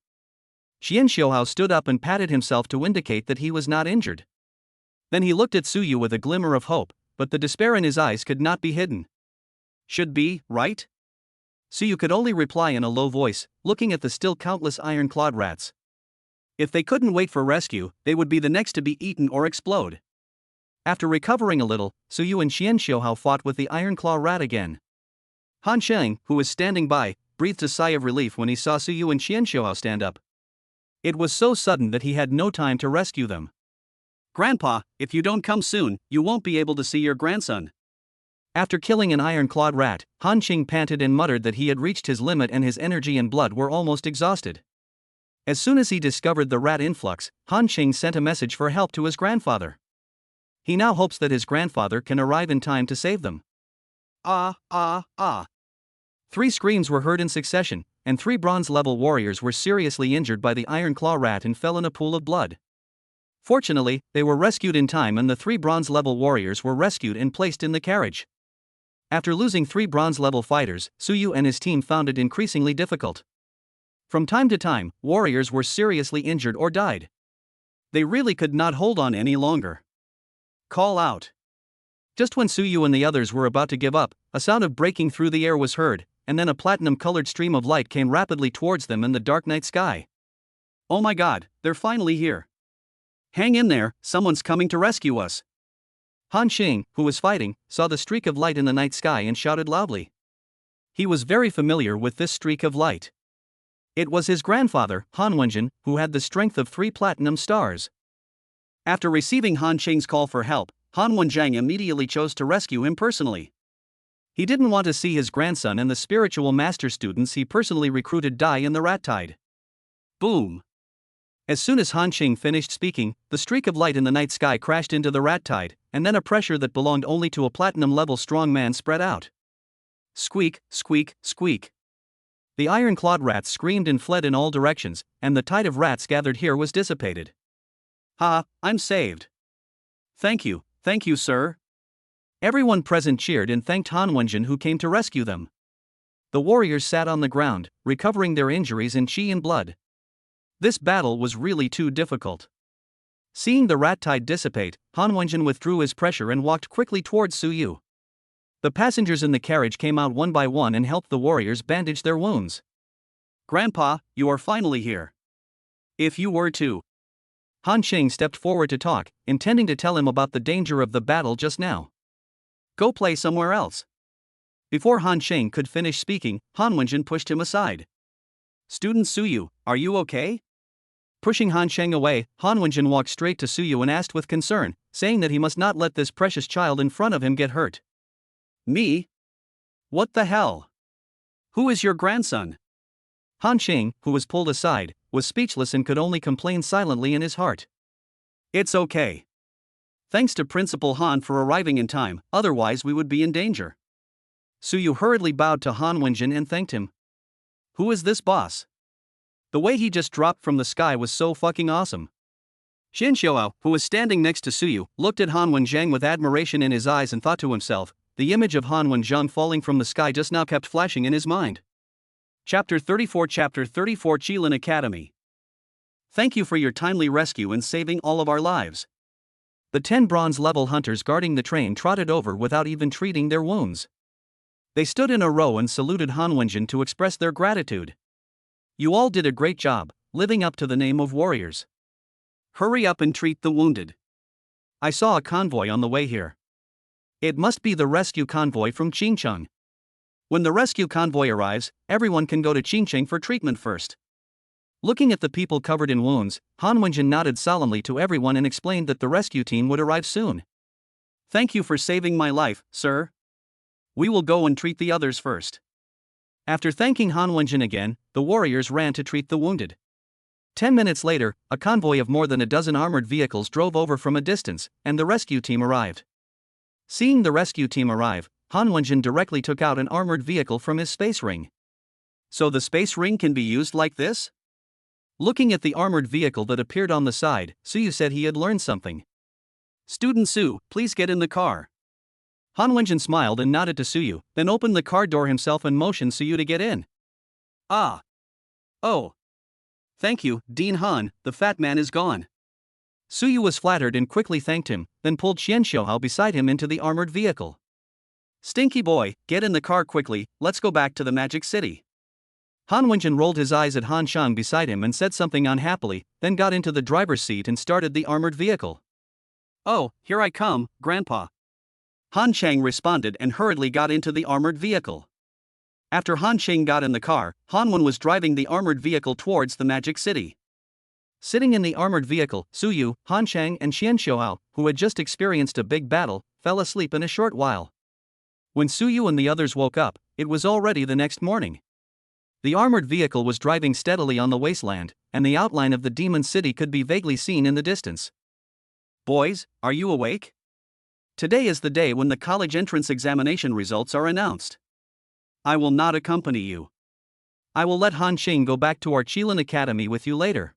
Xian Xiaohao stood up and patted himself to indicate that he was not injured. Then he looked at Suyu with a glimmer of hope, but the despair in his eyes could not be hidden. Should be, right? Suyu could only reply in a low voice, looking at the still countless iron-clawed rats. If they couldn't wait for rescue, they would be the next to be eaten or explode. After recovering a little, Suyu and Xianxiuhao fought with the iron claw rat again. Han Sheng, who was standing by, breathed a sigh of relief when he saw Suyu and Xianxiuhao stand up. It was so sudden that he had no time to rescue them. "Grandpa, if you don't come soon, you won't be able to see your grandson." After killing an iron-clawed rat, Han Qing panted and muttered that he had reached his limit and his energy and blood were almost exhausted. As soon as he discovered the rat influx, Han Qing sent a message for help to his grandfather. He now hopes that his grandfather can arrive in time to save them. Ah, ah, ah. 3 screams were heard in succession, and 3 bronze-level warriors were seriously injured by the iron claw rat and fell in a pool of blood. Fortunately, they were rescued in time and the 3 bronze-level warriors were rescued and placed in the carriage. After losing 3 bronze-level fighters, Suyu and his team found it increasingly difficult. From time to time, warriors were seriously injured or died. They really could not hold on any longer. Call out. Just when Suyu and the others were about to give up, a sound of breaking through the air was heard, and then a platinum-colored stream of light came rapidly towards them in the dark night sky. "Oh my god, they're finally here. Hang in there, someone's coming to rescue us." Han Xing, who was fighting, saw the streak of light in the night sky and shouted loudly. He was very familiar with this streak of light. It was his grandfather, Han Wenjin, who had the strength of 3 platinum stars. After receiving Han Qing's call for help, Han Wenjiang immediately chose to rescue him personally. He didn't want to see his grandson and the spiritual master students he personally recruited die in the rat tide. Boom! As soon as Han Qing finished speaking, the streak of light in the night sky crashed into the rat tide, and then a pressure that belonged only to a platinum-level strong man spread out. Squeak, squeak, squeak. The iron-clawed rats screamed and fled in all directions, and the tide of rats gathered here was dissipated. "Ha, I'm saved. Thank you, sir." Everyone present cheered and thanked Han Wenjin who came to rescue them. The warriors sat on the ground, recovering their injuries in chi and blood. This battle was really too difficult. Seeing the rat tide dissipate, Han Wenjin withdrew his pressure and walked quickly towards Suyu. The passengers in the carriage came out one by one and helped the warriors bandage their wounds. "Grandpa, you are finally here. If you were to..." Han Qing stepped forward to talk, intending to tell him about the danger of the battle just now. "Go play somewhere else." Before Han Qing could finish speaking, Han Wenjin pushed him aside. "Student Suyu, are you okay?" Pushing Han Qing away, Han Wenjin walked straight to Suyu and asked with concern, saying that he must not let this precious child in front of him get hurt. "Me? What the hell? Who is your grandson?" Han Qing, who was pulled aside, was speechless and could only complain silently in his heart. "It's okay. Thanks to Principal Han for arriving in time, otherwise we would be in danger." Suyu hurriedly bowed to Han Wenjin and thanked him. "Who is this boss? The way he just dropped from the sky was so fucking awesome." Xianxiuhao, who was standing next to Suyu, looked at Han Wenjiang with admiration in his eyes and thought to himself, the image of Han Wenjiang falling from the sky just now kept flashing in his mind. Chapter 34 Qilin Academy. Thank you for your timely rescue and saving all of our lives. The 10 bronze-level hunters guarding the train trotted over without even treating their wounds. They stood in a row and saluted Han Wenjin to express their gratitude. "You all did a great job, living up to the name of warriors. Hurry up and treat the wounded. I saw a convoy on the way here. It must be the rescue convoy from Qingcheng. When the rescue convoy arrives, everyone can go to Qingcheng for treatment first." Looking at the people covered in wounds, Han Wenjin nodded solemnly to everyone and explained that the rescue team would arrive soon. "Thank you for saving my life, sir. We will go and treat the others first." After thanking Han Wenjin again, the warriors ran to treat the wounded. 10 minutes later, a convoy of more than a dozen armored vehicles drove over from a distance, and the rescue team arrived. Seeing the rescue team arrive, Han Wenjin directly took out an armored vehicle from his space ring. "So the space ring can be used like this?" Looking at the armored vehicle that appeared on the side, Suyu said he had learned something. "Student Su, please get in the car." Han Wenjin smiled and nodded to Suyu, then opened the car door himself and motioned Suyu to get in. "Ah. Oh. Thank you, Dean Han, the fat man is gone." Suyu was flattered and quickly thanked him, then pulled Xianxiuhao beside him into the armored vehicle. Stinky boy, get in the car quickly, let's go back to the Magic City. Han Wenjin rolled his eyes at Han Shang beside him and said something unhappily, then got into the driver's seat and started the armored vehicle. Oh, here I come, Grandpa. Han Chang responded and hurriedly got into the armored vehicle. After Han Chang got in the car, Han Wen was driving the armored vehicle towards the Magic City. Sitting in the armored vehicle, Su Yu, Han Chang and Xian Xiaohao, who had just experienced a big battle, fell asleep in a short while. When Su Yu and the others woke up, it was already the next morning. The armored vehicle was driving steadily on the wasteland, and the outline of the demon city could be vaguely seen in the distance. Boys, are you awake? Today is the day when the college entrance examination results are announced. I will not accompany you. I will let Han Xing go back to our Qilin Academy with you later.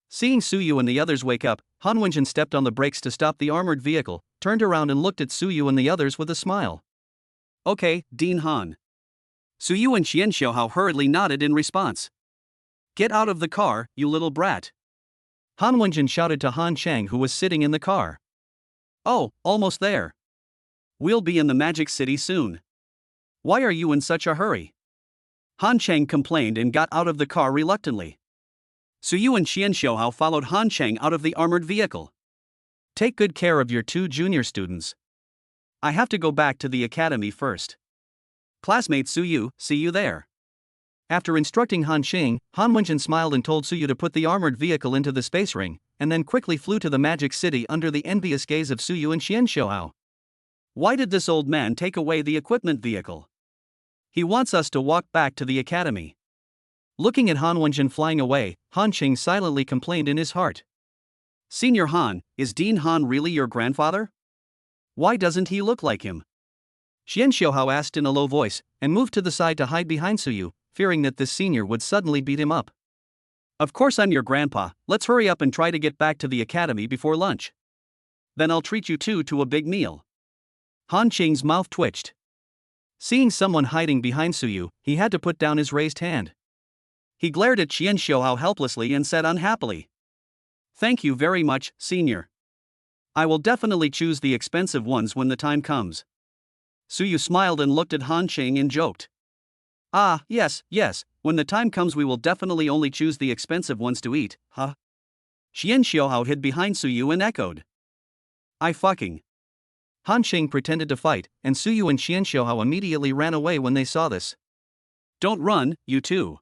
Seeing Su Yu and the others wake up, Han Wenjin stepped on the brakes to stop the armored vehicle, turned around and looked at Su Yu and the others with a smile. Okay, Dean Han. Su Yu and Xian Xiaohao hurriedly nodded in response. Get out of the car, you little brat. Han Wenjin shouted to Han Chang, who was sitting in the car. Oh, almost there. We'll be in the Magic City soon. Why are you in such a hurry? Han Chang complained and got out of the car reluctantly. Su Yu and Xian Xiaohao followed Han Chang out of the armored vehicle. Take good care of your two junior students. I have to go back to the academy first. Classmate Su Yu, see you there. After instructing Han Xing, Han Wenjin smiled and told Su Yu to put the armored vehicle into the space ring, and then quickly flew to the Magic City under the envious gaze of Su Yu and Xian Xiaohao. Why did this old man take away the equipment vehicle? He wants us to walk back to the academy. Looking at Han Wenjin flying away, Han Xing silently complained in his heart. Senior Han, is Dean Han really your grandfather? Why doesn't he look like him? Xian Xiaohao asked in a low voice, and moved to the side to hide behind Su Yu, fearing that this senior would suddenly beat him up. Of course I'm your grandpa, let's hurry up and try to get back to the academy before lunch. Then I'll treat you two to a big meal. Han Qing's mouth twitched. Seeing someone hiding behind Su Yu, he had to put down his raised hand. He glared at Xian Xiaohao helplessly and said unhappily. Thank you very much, senior. I will definitely choose the expensive ones when the time comes. Su Yu smiled and looked at Han Qing and joked. Ah, yes, when the time comes we will definitely only choose the expensive ones to eat, huh? Xian Xiaohao hid behind Su Yu and echoed. I fucking. Han Qing pretended to fight, and Su Yu and Xian Xiaohao immediately ran away when they saw this. Don't run, you two.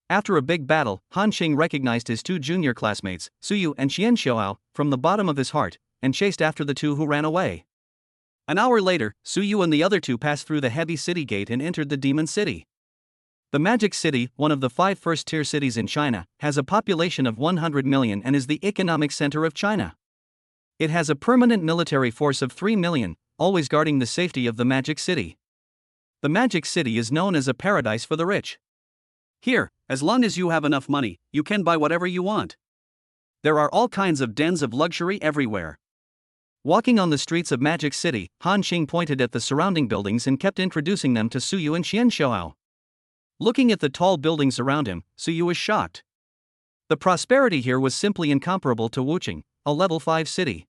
After a big battle, Han Qing recognized his two junior classmates, Su Yu and Xian Xiaohao, from the bottom of his heart, and chased after the two who ran away. An hour later, Su Yu and the other two passed through the heavy city gate and entered the Demon City. The Magic City, one of the 5 first-tier cities in China, has a population of 100 million and is the economic center of China. It has a permanent military force of 3 million, always guarding the safety of the Magic City. The Magic City is known as a paradise for the rich. Here, as long as you have enough money, you can buy whatever you want. There are all kinds of dens of luxury everywhere. Walking on the streets of Magic City, Han Qing pointed at the surrounding buildings and kept introducing them to Su Yu and Xian Xiaohao. Looking at the tall buildings around him, Su Yu was shocked. The prosperity here was simply incomparable to Wuqing, a level 5 city.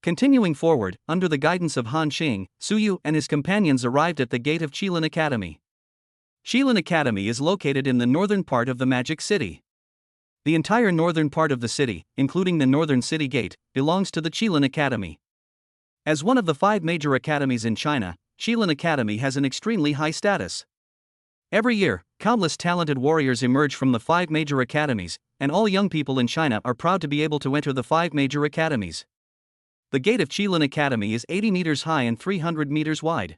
Continuing forward, under the guidance of Han Qing, Su Yu and his companions arrived at the gate of Qilin Academy. Qilin Academy is located in the northern part of the Magic City. The entire northern part of the city, including the northern city gate, belongs to the Qilin Academy. As one of the 5 major academies in China, Qilin Academy has an extremely high status. Every year, countless talented warriors emerge from the 5 major academies, and all young people in China are proud to be able to enter the 5 major academies. The gate of Qilin Academy is 80 meters high and 300 meters wide.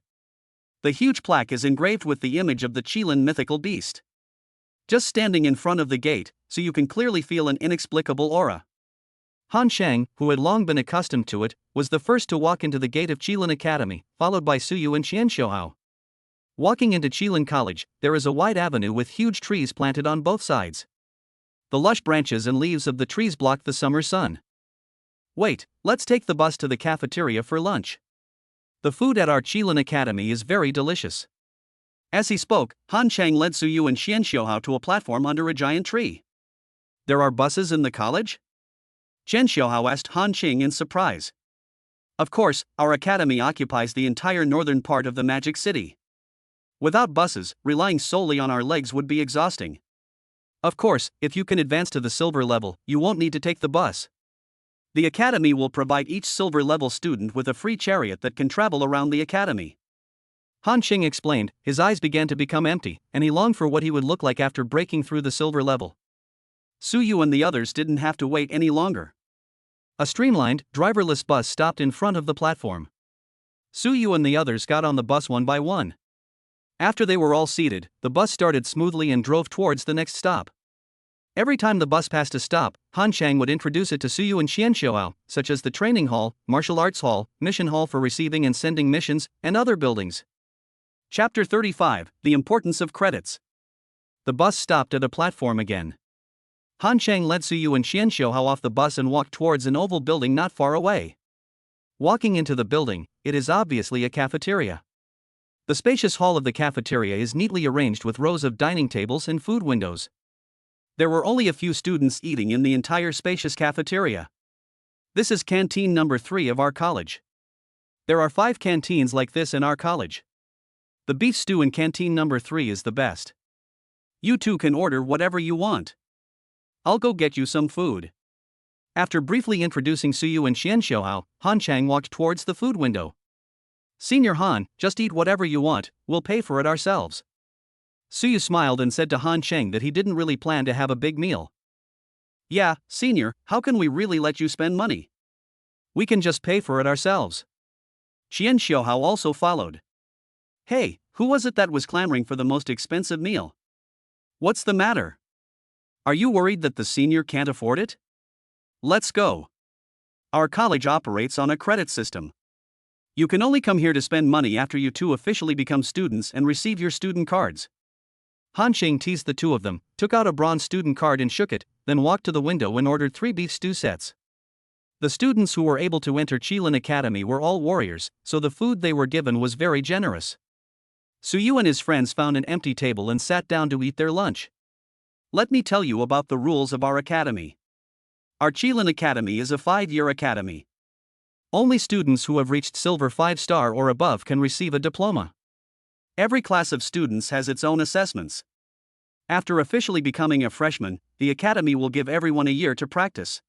The huge plaque is engraved with the image of the Qilin mythical beast. Just standing in front of the gate, so you can clearly feel an inexplicable aura. Han Shang, who had long been accustomed to it, was the first to walk into the gate of Qilin Academy, followed by Su Yu and Xian Xiaohao. Walking into Qilin College, there is a wide avenue with huge trees planted on both sides. The lush branches and leaves of the trees block the summer sun. Wait, let's take the bus to the cafeteria for lunch. The food at our Qilin Academy is very delicious. As he spoke, Han Chang led Su Yu and Xian Xiaohao to a platform under a giant tree. There are buses in the college? Xian Xiaohao asked Han Qing in surprise. Of course, our academy occupies the entire northern part of the Magic City. Without buses, relying solely on our legs would be exhausting. Of course, if you can advance to the silver level, you won't need to take the bus. The academy will provide each silver level student with a free chariot that can travel around the academy. Han Qing explained. His eyes began to become empty, and he longed for what he would look like after breaking through the silver level. Su Yu and the others didn't have to wait any longer. A streamlined, driverless bus stopped in front of the platform. Su Yu and the others got on the bus one by one. After they were all seated, the bus started smoothly and drove towards the next stop. Every time the bus passed a stop, Han Chang would introduce it to Su Yu and Xianxiao, such as the training hall, martial arts hall, mission hall for receiving and sending missions, and other buildings. Chapter 35, The Importance of Credits. The bus stopped at a platform again. Han Chang led Su Yu and Xianxiao off the bus and walked towards an oval building not far away. Walking into the building, it is obviously a cafeteria. The spacious hall of the cafeteria is neatly arranged with rows of dining tables and food windows. There were only a few students eating in the entire spacious cafeteria. This is canteen number 3 of our college. There are 5 canteens like this in our college. The beef stew in canteen number 3 is the best. You two can order whatever you want. I'll go get you some food. After briefly introducing Su Yu and Xianxiao, Han Chang walked towards the food window. Senior Han, just eat whatever you want, we'll pay for it ourselves. Su Yu smiled and said to Han Chang that he didn't really plan to have a big meal. Yeah, Senior, how can we really let you spend money? We can just pay for it ourselves. Xianxiao also followed. Hey, who was it that was clamoring for the most expensive meal? What's the matter? Are you worried that the senior can't afford it? Let's go. Our college operates on a credit system. You can only come here to spend money after you two officially become students and receive your student cards. Han Qing teased the two of them, took out a bronze student card and shook it, then walked to the window and ordered 3 beef stew sets. The students who were able to enter Qilin Academy were all warriors, so the food they were given was very generous. Su Yu and his friends found an empty table and sat down to eat their lunch. Let me tell you about the rules of our academy. Our Qilin Academy is a 5-year academy. Only students who have reached Silver 5-star or above can receive a diploma. Every class of students has its own assessments. After officially becoming a freshman, the academy will give everyone a year to practice.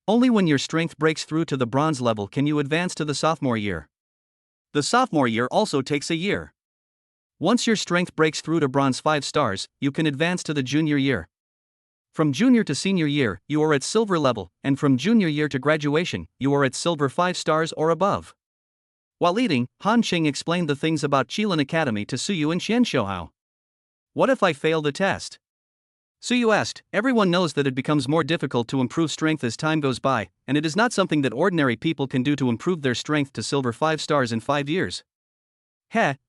Only when your strength breaks through to the bronze level can you advance to the sophomore year. The sophomore year also takes a year. Once your strength breaks through to bronze 5 stars, you can advance to the junior year. From junior to senior year, you are at silver level, and from junior year to graduation, you are at silver 5 stars or above. While eating, Han Qing explained the things about Qilin Academy to Su Yu and Xianxiao. What if I fail the test? Su Yu asked. Everyone knows that it becomes more difficult to improve strength as time goes by, and it is not something that ordinary people can do to improve their strength to silver 5 stars in 5 years.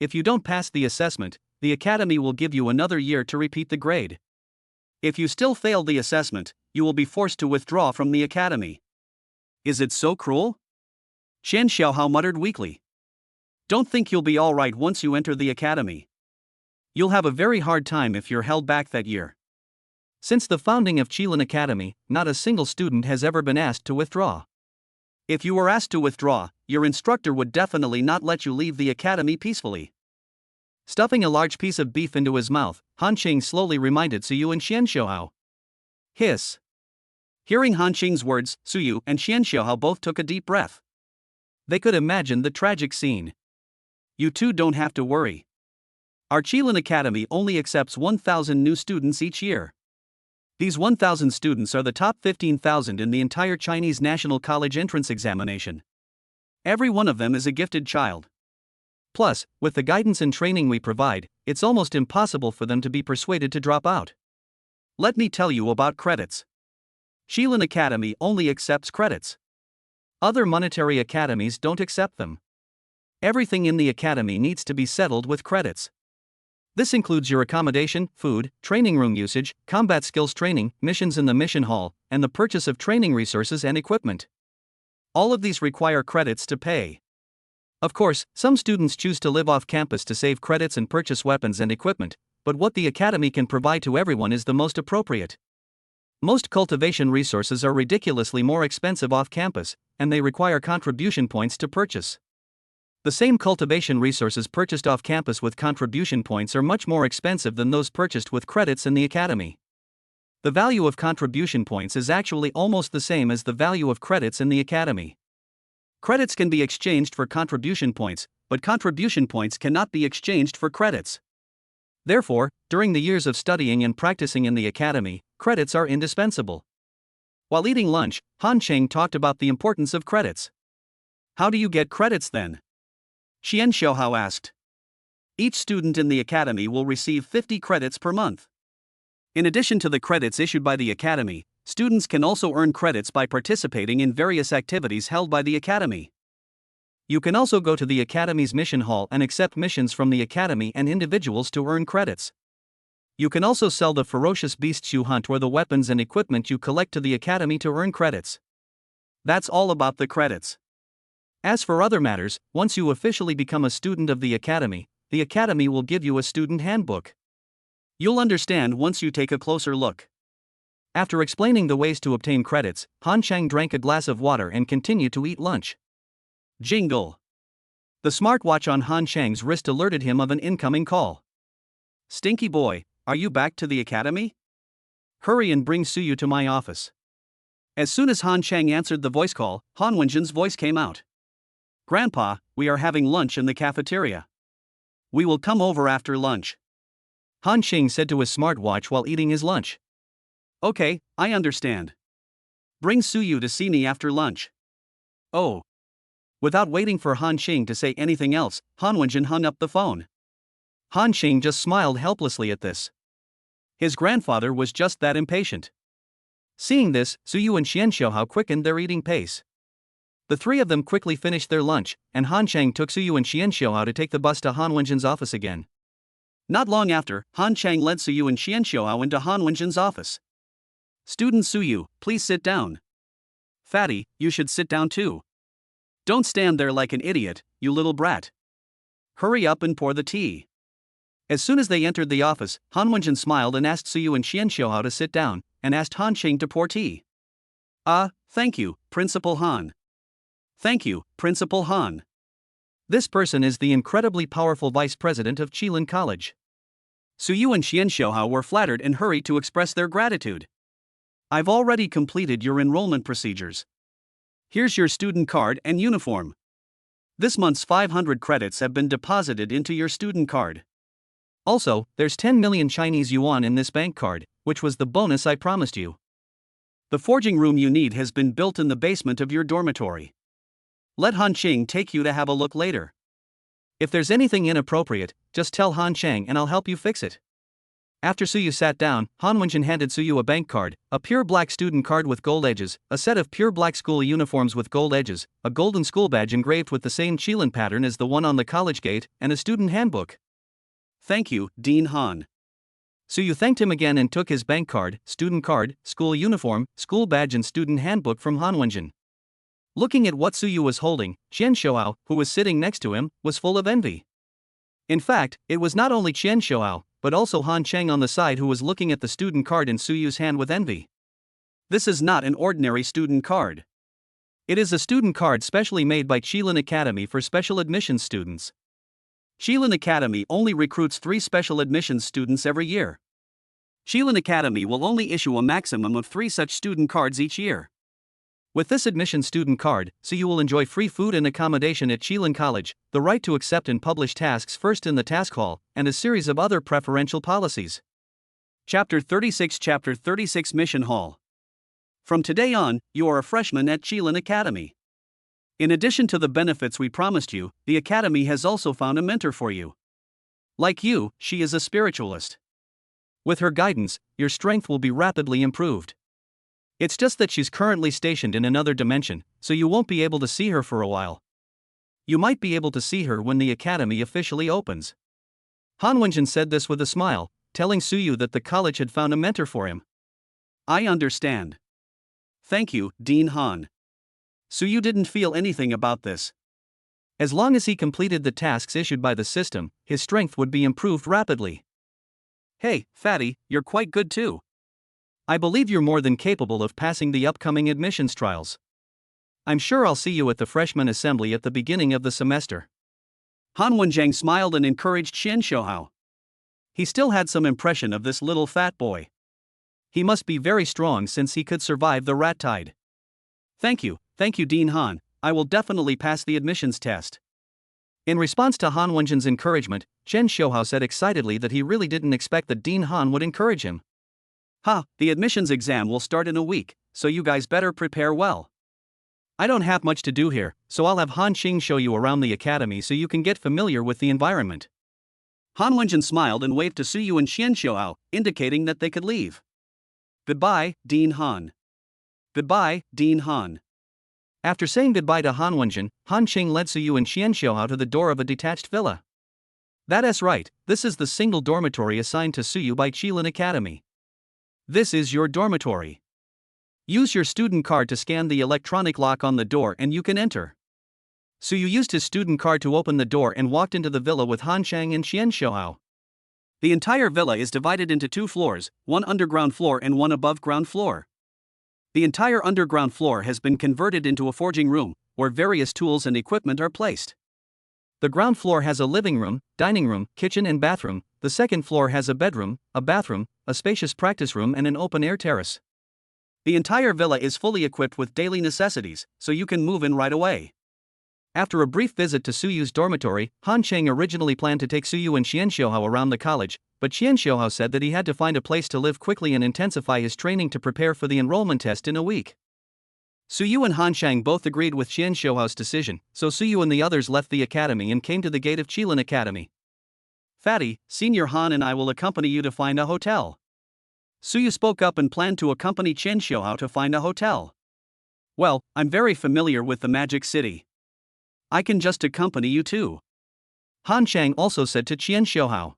If you don't pass the assessment, the academy will give you another year to repeat the grade. If you still fail the assessment, you will be forced to withdraw from the academy. Is it so cruel? Xianxiao muttered weakly. Don't think you'll be alright once you enter the academy. You'll have a very hard time if you're held back that year. Since the founding of Qilin Academy, not a single student has ever been asked to withdraw. If you were asked to withdraw, your instructor would definitely not let you leave the academy peacefully. Stuffing a large piece of beef into his mouth, Han Qing slowly reminded Su Yu and Xianxiao. Hiss. Hearing Han Qing's words, Su Yu and Xianxiao both took a deep breath. They could imagine the tragic scene. You two don't have to worry. Our Qilin Academy only accepts 1,000 new students each year. These 1,000 students are the top 15,000 in the entire Chinese National College entrance examination. Every one of them is a gifted child. Plus, with the guidance and training we provide, it's almost impossible for them to be persuaded to drop out. Let me tell you about credits. Qilin Academy only accepts credits. Other monetary academies don't accept them. Everything in the academy needs to be settled with credits. This includes your accommodation, food, training room usage, combat skills training, missions in the mission hall, and the purchase of training resources and equipment. All of these require credits to pay. Of course, some students choose to live off campus to save credits and purchase weapons and equipment, but what the academy can provide to everyone is the most appropriate. Most cultivation resources are ridiculously more expensive off campus, and they require contribution points to purchase. The same cultivation resources purchased off campus with contribution points are much more expensive than those purchased with credits in the academy. The value of contribution points is actually almost the same as the value of credits in the academy. Credits can be exchanged for contribution points, but contribution points cannot be exchanged for credits. Therefore, during the years of studying and practicing in the academy, credits are indispensable. While eating lunch, Han Cheng talked about the importance of credits. How do you get credits then? Xian Xiaohao asked. Each student in the academy will receive 50 credits per month. In addition to the credits issued by the academy, students can also earn credits by participating in various activities held by the academy. You can also go to the academy's mission hall and accept missions from the academy and individuals to earn credits. You can also sell the ferocious beasts you hunt or the weapons and equipment you collect to the academy to earn credits. That's all about the credits. As for other matters, once you officially become a student of the academy will give you a student handbook. You'll understand once you take a closer look. After explaining the ways to obtain credits, Han Cheng drank a glass of water and continued to eat lunch. Jingle. The smartwatch on Han Cheng's wrist alerted him of an incoming call. Stinky boy, are you back to the academy? Hurry and bring Suyu to my office. As soon as Han Cheng answered the voice call, Han Wenjin's voice came out. Grandpa, we are having lunch in the cafeteria. We will come over after lunch. Han Cheng said to his smartwatch while eating his lunch. Okay, I understand. Bring Suyu to see me after lunch. Oh. Without waiting for Han Cheng to say anything else, Han Wenjin hung up the phone. Han Cheng just smiled helplessly at this. His grandfather was just that impatient. Seeing this, Suyu and Xian Xiaohao quickened their eating pace. The three of them quickly finished their lunch, and Han Cheng took Suyu and Xian Xiaohao to take the bus to Han Wenjin's office again. Not long after, Han Cheng led Suyu and Xian Xiaohao into Han Wenjin's office. Student Suyu, please sit down. Fatty, you should sit down too. Don't stand there like an idiot, you little brat. Hurry up and pour the tea. As soon as they entered the office, Han Wenjin smiled and asked Suyu and Xian Xiaohao to sit down, and asked Han Cheng to pour tea. Thank you, Principal Han. Thank you, Principal Han. This person is the incredibly powerful vice president of Qilin College. Suyu and Xian Xiaohao were flattered and hurried to express their gratitude. I've already completed your enrollment procedures. Here's your student card and uniform. This month's 500 credits have been deposited into your student card. Also, there's 10 million Chinese yuan in this bank card, which was the bonus I promised you. The forging room you need has been built in the basement of your dormitory. Let Han Cheng take you to have a look later. If there's anything inappropriate, just tell Han Cheng and I'll help you fix it. After Suyu sat down, Han Wenjin handed Suyu a bank card, a pure black student card with gold edges, a set of pure black school uniforms with gold edges, a golden school badge engraved with the same Qilin pattern as the one on the college gate, and a student handbook. Thank you, Dean Han. Suyu thanked him again and took his bank card, student card, school uniform, school badge and student handbook from Han Wenjin. Looking at what Suyu was holding, Qian Xiaohao, who was sitting next to him, was full of envy. In fact, it was not only Qian Xiaohao, but also Han Cheng on the side who was looking at the student card in Suyu's hand with envy. This is not an ordinary student card. It is a student card specially made by Qilin Academy for special admissions students. Qilin Academy only recruits 3 special admissions students every year. Qilin Academy will only issue a maximum of 3 such student cards each year. With this admission student card, Suyu will enjoy free food and accommodation at Qilin College, the right to accept and publish tasks first in the task hall, and a series of other preferential policies. Chapter 36 Mission Hall. From today on, you are a freshman at Qilin Academy. In addition to the benefits we promised you, the Academy has also found a mentor for you. Like you, she is a spiritualist. With her guidance, your strength will be rapidly improved. It's just that she's currently stationed in another dimension, so you won't be able to see her for a while. You might be able to see her when the academy officially opens. Han Wenjin said this with a smile, telling Suyu that the college had found a mentor for him. I understand. Thank you, Dean Han. Suyu didn't feel anything about this. As long as he completed the tasks issued by the system, his strength would be improved rapidly. Hey, Fatty, you're quite good too. I believe you're more than capable of passing the upcoming admissions trials. I'm sure I'll see you at the freshman assembly at the beginning of the semester. Han Wenjiang smiled and encouraged Qian Xiaohao. He still had some impression of this little fat boy. He must be very strong since he could survive the rat tide. Thank you, Dean Han, I will definitely pass the admissions test. In response to Han Wenjiang's encouragement, Qian Xiaohao said excitedly that he really didn't expect that Dean Han would encourage him. The admissions exam will start in a week, so you guys better prepare well. I don't have much to do here, so I'll have Han Qing show you around the academy so you can get familiar with the environment. Han Wenjiang smiled and waved to Suyu and Qian Xiaohao, indicating that they could leave. Goodbye, Dean Han. Goodbye, Dean Han. After saying goodbye to Han Wenjiang, Han Qing led Suyu and Qian Xiaohao to the door of a detached villa. That's right, this is the single dormitory assigned to Suyu by Qilin Academy. This is your dormitory. Use your student card to scan the electronic lock on the door and you can enter. Suyu used his student card to open the door and walked into the villa with Han Chang and Qian Xiaohao. The entire villa is divided into 2 floors, one underground floor and one above ground floor. The entire underground floor has been converted into a forging room, where various tools and equipment are placed. The ground floor has a living room, dining room, kitchen and bathroom. The second floor has a bedroom, a bathroom, a spacious practice room and an open-air terrace. The entire villa is fully equipped with daily necessities, so you can move in right away. After a brief visit to Suyu's dormitory, Han Cheng originally planned to take Suyu and Qian Xiaohao around the college, but Qian Xiaohao said that he had to find a place to live quickly and intensify his training to prepare for the enrollment test in a week. Suyu and Han Chang both agreed with Qian Xiaohao's decision, so Suyu and the others left the academy and came to the gate of Qilin Academy. Fatty, Senior Han and I will accompany you to find a hotel. Suyu spoke up and planned to accompany Qian Xiaohao to find a hotel. Well, I'm very familiar with the Magic City. I can just accompany you too. Han Chang also said to Qian Xiaohao.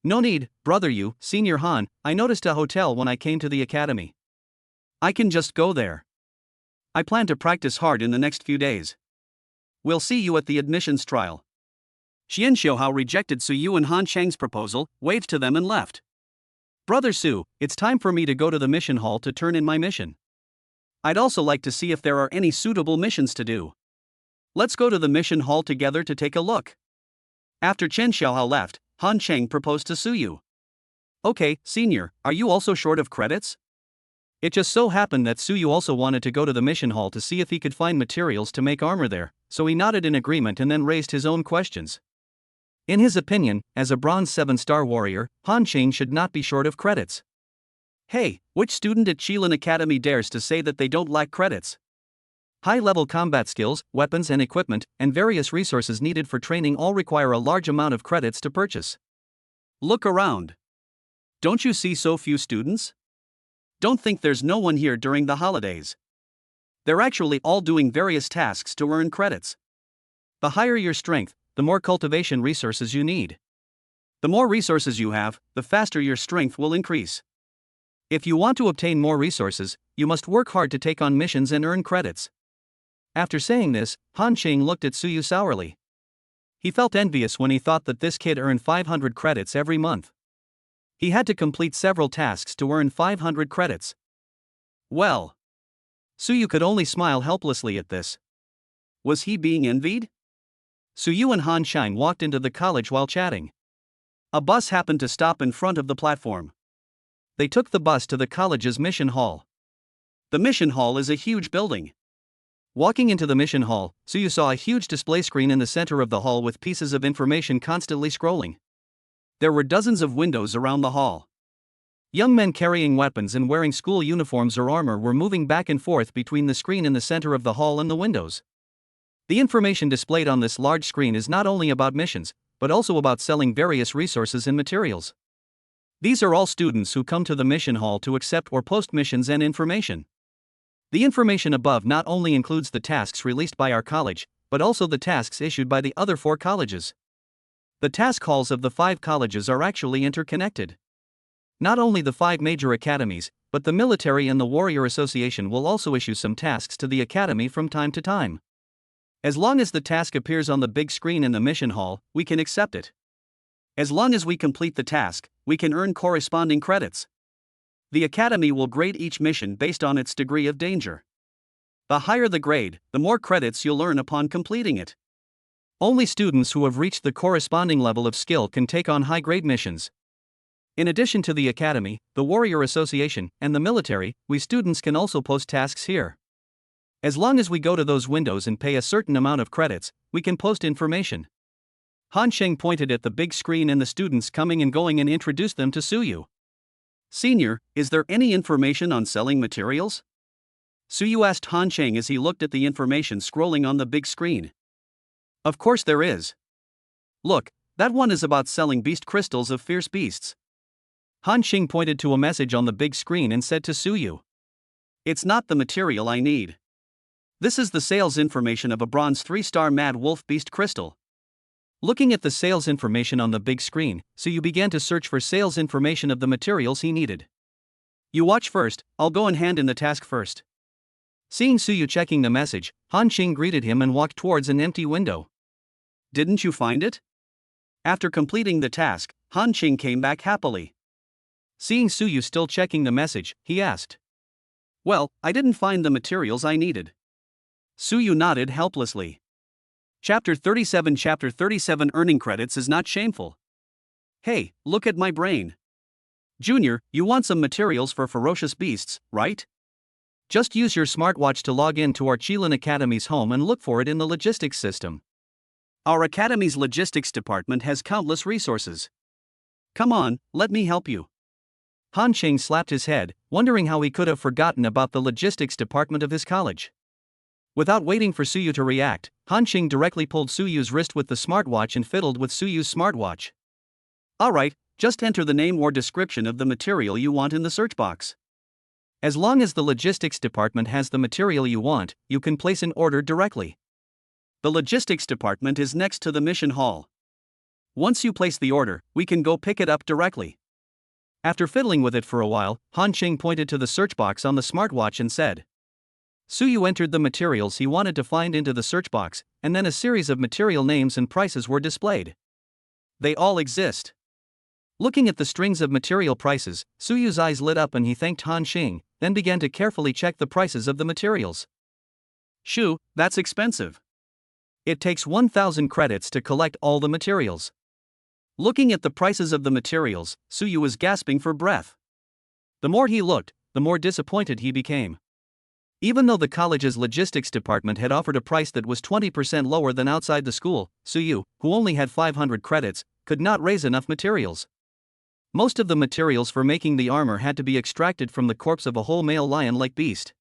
No need, brother you, Senior Han, I noticed a hotel when I came to the academy. I can just go there. I plan to practice hard in the next few days. We'll see you at the admissions trial. Qian Xiaohao rejected Suyu and Han Chang's proposal, waved to them and left. Brother Su, it's time for me to go to the mission hall to turn in my mission. I'd also like to see if there are any suitable missions to do. Let's go to the mission hall together to take a look. After Qian Xiaohao left, Han Cheng proposed to Suyu. Okay, Senior, are you also short of credits? It just so happened that Suyu also wanted to go to the mission hall to see if he could find materials to make armor there, so he nodded in agreement and then raised his own questions. In his opinion, as a bronze 7-star warrior, Han Cheng should not be short of credits. Hey, which student at Qilin Academy dares to say that they don't lack credits? High-level combat skills, weapons and equipment, and various resources needed for training all require a large amount of credits to purchase. Look around. Don't you see so few students? Don't think there's no one here during the holidays. They're actually all doing various tasks to earn credits. The higher your strength, the more cultivation resources you need. The more resources you have, the faster your strength will increase. If you want to obtain more resources, you must work hard to take on missions and earn credits. After saying this, Han Cheng looked at Suyu sourly. He felt envious when he thought that this kid earned 500 credits every month. He had to complete several tasks to earn 500 credits. Well. Suyu could only smile helplessly at this. Was he being envied? Suyu and Han Cheng walked into the college while chatting. A bus happened to stop in front of the platform. They took the bus to the college's mission hall. The mission hall is a huge building. Walking into the mission hall, Suyu saw a huge display screen in the center of the hall with pieces of information constantly scrolling. There were dozens of windows around the hall. Young men carrying weapons and wearing school uniforms or armor were moving back and forth between the screen in the center of the hall and the windows. The information displayed on this large screen is not only about missions, but also about selling various resources and materials. These are all students who come to the mission hall to accept or post missions and information. The information above not only includes the tasks released by our college, but also the tasks issued by the other 4 colleges. The task halls of the 5 colleges are actually interconnected. Not only the 5 major academies, but the military and the Warrior Association will also issue some tasks to the academy from time to time. As long as the task appears on the big screen in the mission hall, we can accept it. As long as we complete the task, we can earn corresponding credits. The academy will grade each mission based on its degree of danger. The higher the grade, the more credits you'll earn upon completing it. Only students who have reached the corresponding level of skill can take on high-grade missions. In addition to the academy, the Warrior Association, and the military, we students can also post tasks here. As long as we go to those windows and pay a certain amount of credits, we can post information. Han Sheng pointed at the big screen and the students coming and going and introduced them to Suyu. Senior, is there any information on selling materials? Suyu asked Han Sheng as he looked at the information scrolling on the big screen. Of course there is. Look, that one is about selling beast crystals of fierce beasts. Han Sheng pointed to a message on the big screen and said to Suyu. It's not the material I need. This is the sales information of a bronze 3-star Mad Wolf Beast Crystal. Looking at the sales information on the big screen, Suyu began to search for sales information of the materials he needed. You watch first, I'll go and hand in the task first. Seeing Suyu checking the message, Han Sheng greeted him and walked towards an empty window. Didn't you find it? After completing the task, Han Sheng came back happily. Seeing Suyu still checking the message, he asked. Well, I didn't find the materials I needed. Suyu nodded helplessly. Chapter 37 Earning credits is not shameful. Hey, look at my brain. Junior, you want some materials for ferocious beasts, right? Just use your smartwatch to log in to our Qilin Academy's home and look for it in the logistics system. Our academy's logistics department has countless resources. Come on, let me help you. Han Sheng slapped his head, wondering how he could have forgotten about the logistics department of his college. Without waiting for Suyu to react, Han Sheng directly pulled Suyu's wrist with the smartwatch and fiddled with Suyu's smartwatch. Alright, just enter the name or description of the material you want in the search box. As long as the logistics department has the material you want, you can place an order directly. The logistics department is next to the mission hall. Once you place the order, we can go pick it up directly. After fiddling with it for a while, Han Sheng pointed to the search box on the smartwatch and said. Suyu entered the materials he wanted to find into the search box, and then a series of material names and prices were displayed. They all exist. Looking at the strings of material prices, Suyu's eyes lit up and he thanked Han Sheng, then began to carefully check the prices of the materials. Shoo, that's expensive. It takes 1,000 credits to collect all the materials. Looking at the prices of the materials, Suyu was gasping for breath. The more he looked, the more disappointed he became. Even though the college's logistics department had offered a price that was 20% lower than outside the school, Suyu, who only had 500 credits, could not raise enough materials. Most of the materials for making the armor had to be extracted from the corpse of a whole male lion-like beast.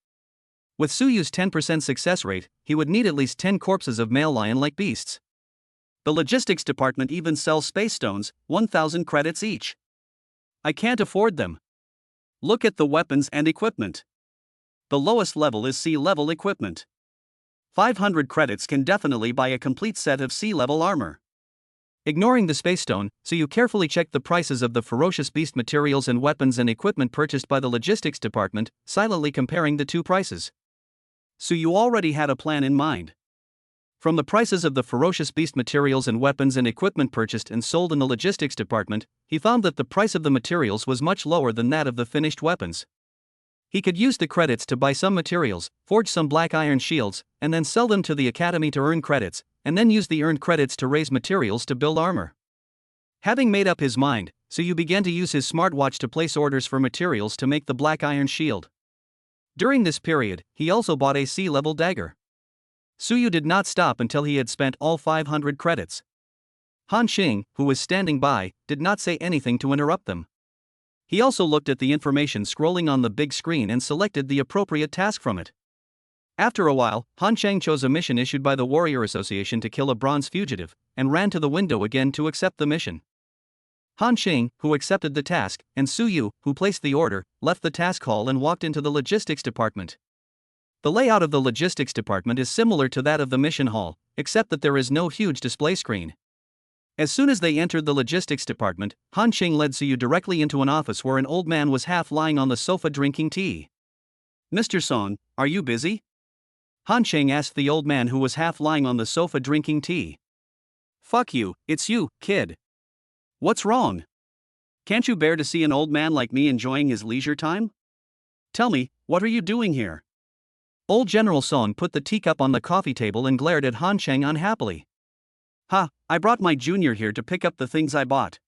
With Suyu's 10% success rate, he would need at least 10 corpses of male lion-like beasts. The logistics department even sells space stones, 1,000 credits each. I can't afford them. Look at the weapons and equipment. The lowest level is C-level equipment. 500 credits can definitely buy a complete set of C-level armor. Ignoring the space stone, Suyu carefully checked the prices of the ferocious beast materials and weapons and equipment purchased by the logistics department, silently comparing the two prices. Suyu already had a plan in mind. From the prices of the ferocious beast materials and weapons and equipment purchased and sold in the logistics department, he found that the price of the materials was much lower than that of the finished weapons. He could use the credits to buy some materials, forge some black iron shields, and then sell them to the academy to earn credits, and then use the earned credits to raise materials to build armor. Having made up his mind, Suyu began to use his smartwatch to place orders for materials to make the black iron shield. During this period, he also bought a C-level dagger. Suyu did not stop until he had spent all 500 credits. Han Sheng, who was standing by, did not say anything to interrupt them. He also looked at the information scrolling on the big screen and selected the appropriate task from it. After a while, Han Sheng chose a mission issued by the Warrior Association to kill a bronze fugitive, and ran to the window again to accept the mission. Han Sheng, who accepted the task, and Suyu, who placed the order, left the task hall and walked into the logistics department. The layout of the logistics department is similar to that of the mission hall, except that there is no huge display screen. As soon as they entered the logistics department, Han Sheng led Suyu directly into an office where an old man was half lying on the sofa drinking tea. Mr. Song, are you busy? Han Sheng asked the old man who was half lying on the sofa drinking tea. Fuck you, it's you, kid. What's wrong? Can't you bear to see an old man like me enjoying his leisure time? Tell me, what are you doing here? Old General Song put the teacup on the coffee table and glared at Han Cheng unhappily. Ha, I brought my junior here to pick up the things I bought.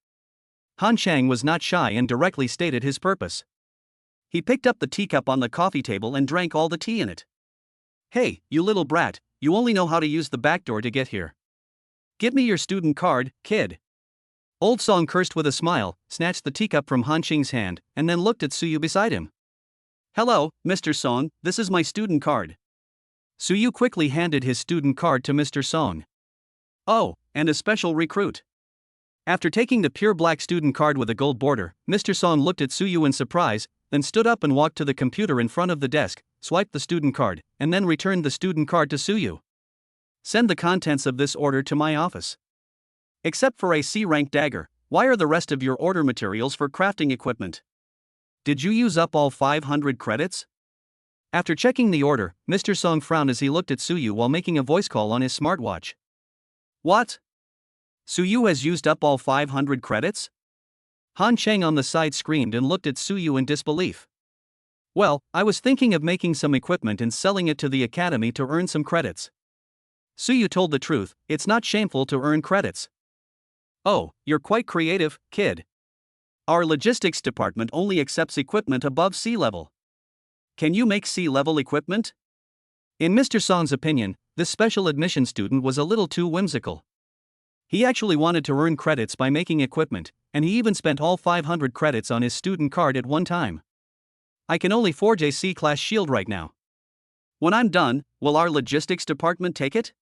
Han Cheng was not shy and directly stated his purpose. He picked up the teacup on the coffee table and drank all the tea in it. Hey, you little brat, you only know how to use the back door to get here. Give me your student card, kid. Old Song cursed with a smile, snatched the teacup from Han Cheng's hand, and then looked at Suyu beside him. Hello, Mr. Song, this is my student card. Suyu quickly handed his student card to Mr. Song. Oh, and a special recruit. After taking the pure black student card with a gold border, Mr. Song looked at Suyu in surprise, then stood up and walked to the computer in front of the desk, swiped the student card, and then returned the student card to Suyu. Send the contents of this order to my office. Except for a C-rank dagger, why are the rest of your order materials for crafting equipment? Did you use up all 500 credits? After checking the order, Mr. Song frowned as he looked at Suyu while making a voice call on his smartwatch. What? Suyu has used up all 500 credits? Han Cheng on the side screamed and looked at Suyu in disbelief. Well, I was thinking of making some equipment and selling it to the academy to earn some credits. Suyu told the truth, it's not shameful to earn credits. Oh, you're quite creative, kid. Our logistics department only accepts equipment above sea level. Can you make sea level equipment? In Mr. Song's opinion, this special admission student was a little too whimsical. He actually wanted to earn credits by making equipment, and he even spent all 500 credits on his student card at one time. I can only forge a C-class shield right now. When I'm done, will our logistics department take it?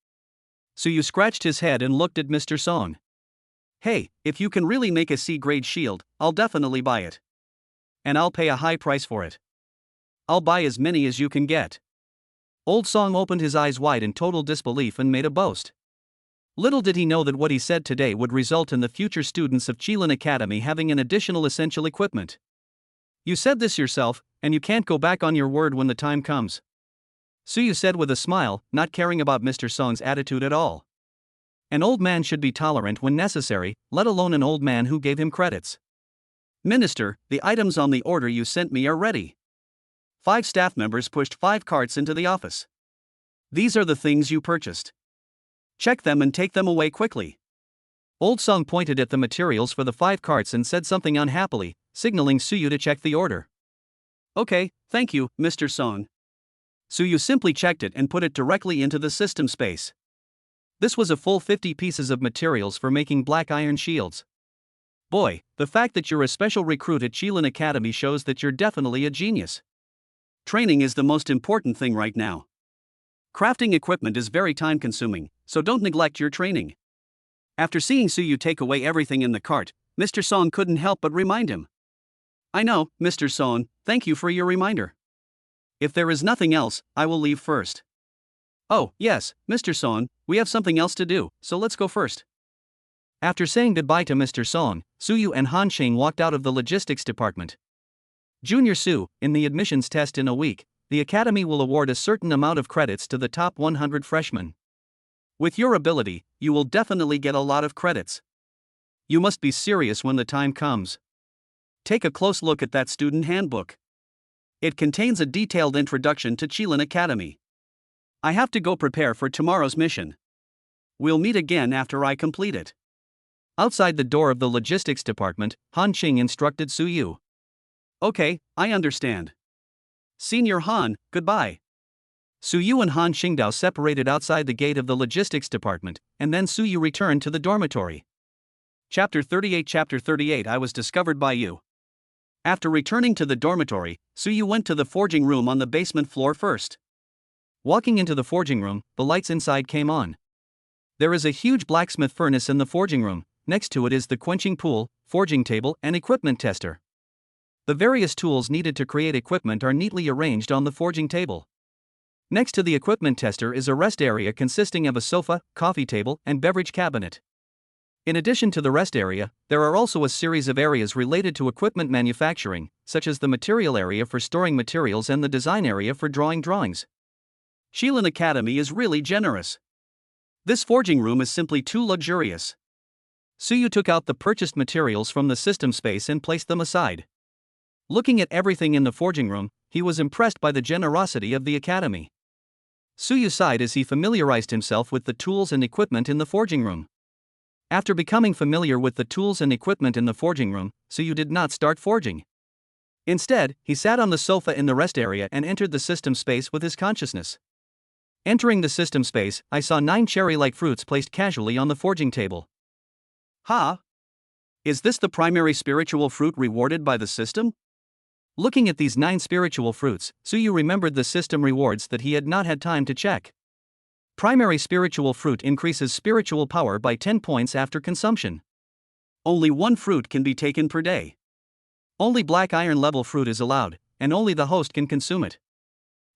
Suyu scratched his head and looked at Mr. Song. Hey, if you can really make a C-grade shield, I'll definitely buy it. And I'll pay a high price for it. I'll buy as many as you can get. Old Song opened his eyes wide in total disbelief and made a boast. Little did he know that what he said today would result in the future students of Qilin Academy having an additional essential equipment. You said this yourself, and you can't go back on your word when the time comes. Suyu said with a smile, not caring about Mr. Song's attitude at all. An old man should be tolerant when necessary, let alone an old man who gave him credits. Minister, the items on the order you sent me are ready. 5 staff members pushed 5 carts into the office. These are the things you purchased. Check them and take them away quickly. Old Song pointed at the materials for the 5 carts and said something unhappily, signaling Suyu to check the order. Okay, thank you, Mr. Song. Suyu simply checked it and put it directly into the system space. This was a full 50 pieces of materials for making black iron shields. Boy, the fact that you're a special recruit at Qilin Academy shows that you're definitely a genius. Training is the most important thing right now. Crafting equipment is very time-consuming, so don't neglect your training. After seeing Suyu take away everything in the cart, Mr. Song couldn't help but remind him. I know, Mr. Song, thank you for your reminder. If there is nothing else, I will leave first. Oh, yes, Mr. Song, we have something else to do, so let's go first. After saying goodbye to Mr. Song, Suyu and Han Cheng walked out of the logistics department. Junior Su, in the admissions test in a week, the academy will award a certain amount of credits to the top 100 freshmen. With your ability, you will definitely get a lot of credits. You must be serious when the time comes. Take a close look at that student handbook. It contains a detailed introduction to Qilin Academy. I have to go prepare for tomorrow's mission. We'll meet again after I complete it. Outside the door of the logistics department, Han Cheng instructed Suyu. Okay, I understand. Senior Han, goodbye. Suyu and Han Qingdao separated outside the gate of the logistics department, and then Suyu returned to the dormitory. Chapter 38 I was discovered by you. After returning to the dormitory, Suyu went to the forging room on the basement floor first. Walking into the forging room, the lights inside came on. There is a huge blacksmith furnace in the forging room, next to it is the quenching pool, forging table, and equipment tester. The various tools needed to create equipment are neatly arranged on the forging table. Next to the equipment tester is a rest area consisting of a sofa, coffee table, and beverage cabinet. In addition to the rest area, there are also a series of areas related to equipment manufacturing, such as the material area for storing materials and the design area for drawing drawings. Qilin Academy is really generous. This forging room is simply too luxurious. Suyu took out the purchased materials from the system space and placed them aside. Looking at everything in the forging room, he was impressed by the generosity of the academy. Suyu sighed as he familiarized himself with the tools and equipment in the forging room. After becoming familiar with the tools and equipment in the forging room, Suyu did not start forging. Instead, he sat on the sofa in the rest area and entered the system space with his consciousness. Entering the system space, I saw 9 cherry-like fruits placed casually on the forging table. Ha! Is this the primary spiritual fruit rewarded by the system? Looking at these 9 spiritual fruits, Suyu remembered the system rewards that he had not had time to check. Primary spiritual fruit increases spiritual power by 10 points after consumption. Only 1 fruit can be taken per day. Only black iron level fruit is allowed, and only the host can consume it.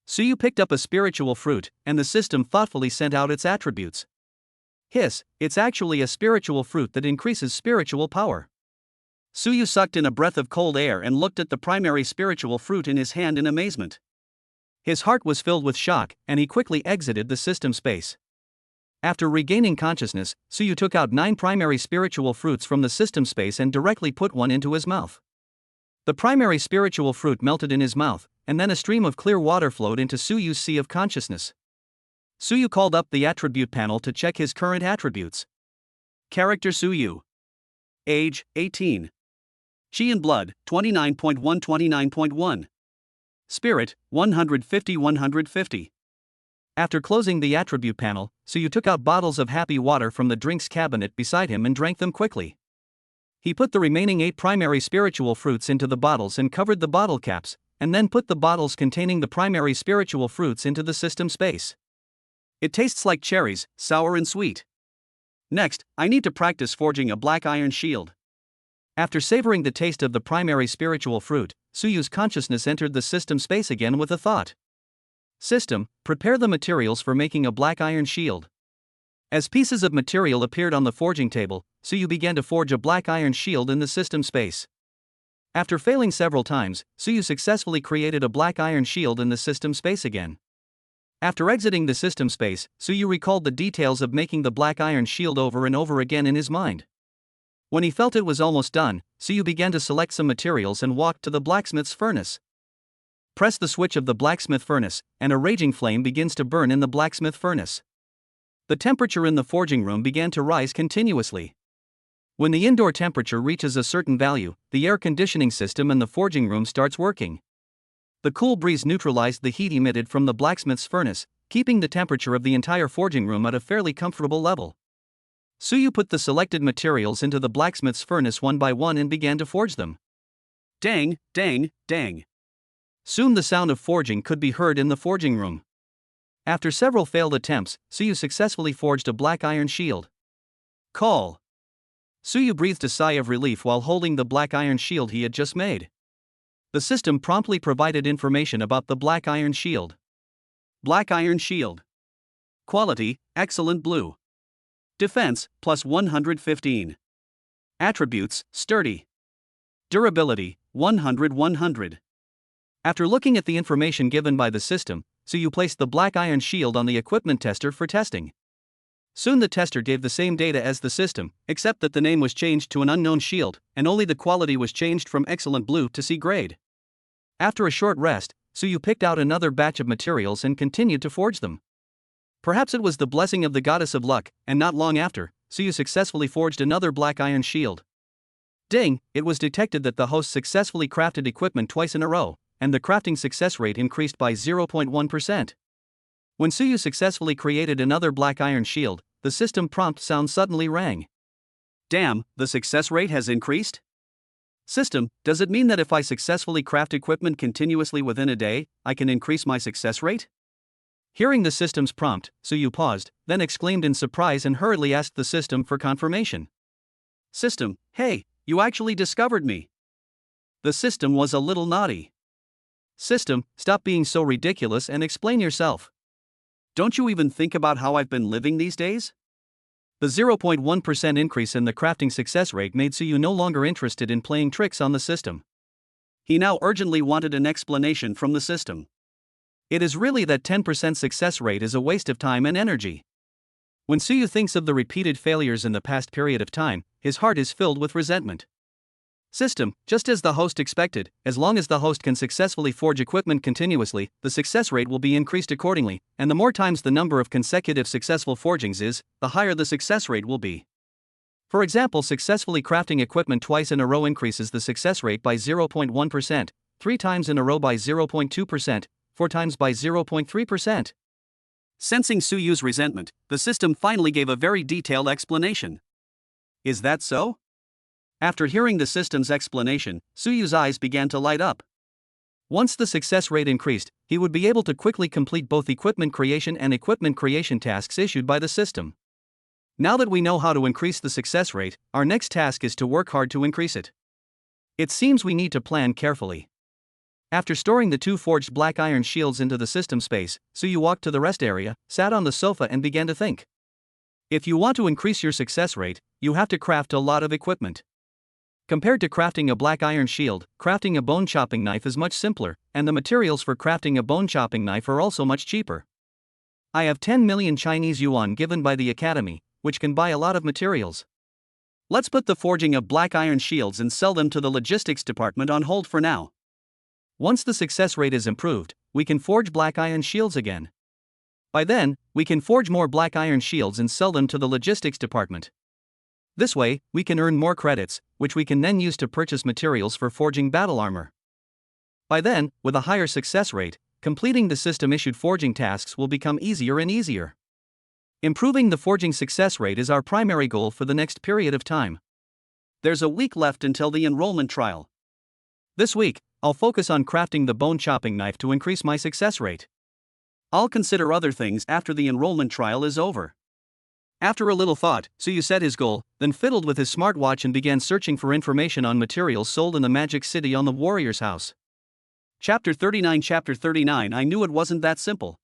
Suyu picked up a spiritual fruit, and the system thoughtfully sent out its attributes. Hiss, it's actually a spiritual fruit that increases spiritual power. Suyu sucked in a breath of cold air and looked at the primary spiritual fruit in his hand in amazement. His heart was filled with shock, and he quickly exited the system space. After regaining consciousness, Suyu took out 9 primary spiritual fruits from the system space and directly put one into his mouth. The primary spiritual fruit melted in his mouth, and then a stream of clear water flowed into Suyu's sea of consciousness. Suyu called up the attribute panel to check his current attributes. Character Suyu. Age, 18. Chi and blood, 29.1-29.1. Spirit, 150-150. After closing the attribute panel, Suyu took out bottles of happy water from the drinks cabinet beside him and drank them quickly. He put the remaining 8 primary spiritual fruits into the bottles and covered the bottle caps, and then put the bottles containing the primary spiritual fruits into the system space. It tastes like cherries, sour and sweet. Next, I need to practice forging a black iron shield. After savoring the taste of the primary spiritual fruit, Suyu's consciousness entered the system space again with a thought. System, prepare the materials for making a black iron shield. As pieces of material appeared on the forging table, Suyu began to forge a black iron shield in the system space. After failing several times, Suyu successfully created a black iron shield in the system space again. After exiting the system space, Suyu recalled the details of making the black iron shield over and over again in his mind. When he felt it was almost done, Suyu began to select some materials and walked to the blacksmith's furnace. Press the switch of the blacksmith furnace, and a raging flame begins to burn in the blacksmith furnace. The temperature in the forging room began to rise continuously. When the indoor temperature reaches a certain value, the air conditioning system in the forging room starts working. The cool breeze neutralized the heat emitted from the blacksmith's furnace, keeping the temperature of the entire forging room at a fairly comfortable level. Suyu put the selected materials into the blacksmith's furnace one by one and began to forge them. Dang, dang, dang. Soon the sound of forging could be heard in the forging room. After several failed attempts, Suyu successfully forged a black iron shield. Call. Suyu breathed a sigh of relief while holding the black iron shield he had just made. The system promptly provided information about the black iron shield. Black iron shield. Quality, excellent blue. Defense, plus 115. Attributes, sturdy. Durability, 100-100. After looking at the information given by the system, Suyu placed the black iron shield on the equipment tester for testing. Soon the tester gave the same data as the system, except that the name was changed to an unknown shield, and only the quality was changed from excellent blue to C grade. After a short rest, Suyu picked out another batch of materials and continued to forge them. Perhaps it was the blessing of the goddess of luck, and not long after, Suyu successfully forged another black iron shield. Ding, it was detected that the host successfully crafted equipment twice in a row, and the crafting success rate increased by 0.1%. When Suyu successfully created another black iron shield, the system prompt sound suddenly rang. Damn, the success rate has increased? System, does it mean that if I successfully craft equipment continuously within a day, I can increase my success rate? Hearing the system's prompt, Suyu paused, then exclaimed in surprise and hurriedly asked the system for confirmation. System, hey, you actually discovered me. The system was a little naughty. System, stop being so ridiculous and explain yourself. Don't you even think about how I've been living these days? The 0.1% increase in the crafting success rate made Suyu no longer interested in playing tricks on the system. He now urgently wanted an explanation from the system. It is really that 10% success rate is a waste of time and energy. When Suyu thinks of the repeated failures in the past period of time, his heart is filled with resentment. System, just as the host expected, as long as the host can successfully forge equipment continuously, the success rate will be increased accordingly, and the more times the number of consecutive successful forgings is, the higher the success rate will be. For example, successfully crafting equipment twice in a row increases the success rate by 0.1%, 3 times in a row by 0.2%, 4 times by 0.3%. Sensing Suyu's resentment, the system finally gave a very detailed explanation. Is that so? After hearing the system's explanation, Suyu's eyes began to light up. Once the success rate increased, he would be able to quickly complete both equipment creation and equipment creation tasks issued by the system. Now that we know how to increase the success rate, our next task is to work hard to increase it. It seems we need to plan carefully. After storing the 2 forged black iron shields into the system space, Suyu walked to the rest area, sat on the sofa and began to think. If you want to increase your success rate, you have to craft a lot of equipment. Compared to crafting a black iron shield, crafting a bone chopping knife is much simpler, and the materials for crafting a bone chopping knife are also much cheaper. I have 10 million Chinese yuan given by the academy, which can buy a lot of materials. Let's put the forging of black iron shields and sell them to the logistics department on hold for now. Once the success rate is improved, we can forge black iron shields again. By then, we can forge more black iron shields and sell them to the logistics department. This way, we can earn more credits, which we can then use to purchase materials for forging battle armor. By then, with a higher success rate, completing the system-issued forging tasks will become easier and easier. Improving the forging success rate is our primary goal for the next period of time. There's a week left until the enrollment trial. This week, I'll focus on crafting the bone chopping knife to increase my success rate. I'll consider other things after the enrollment trial is over. After a little thought, Suyu set his goal, then fiddled with his smartwatch and began searching for information on materials sold in the Magic City on the Warrior's House. Chapter 39 I knew it wasn't that simple.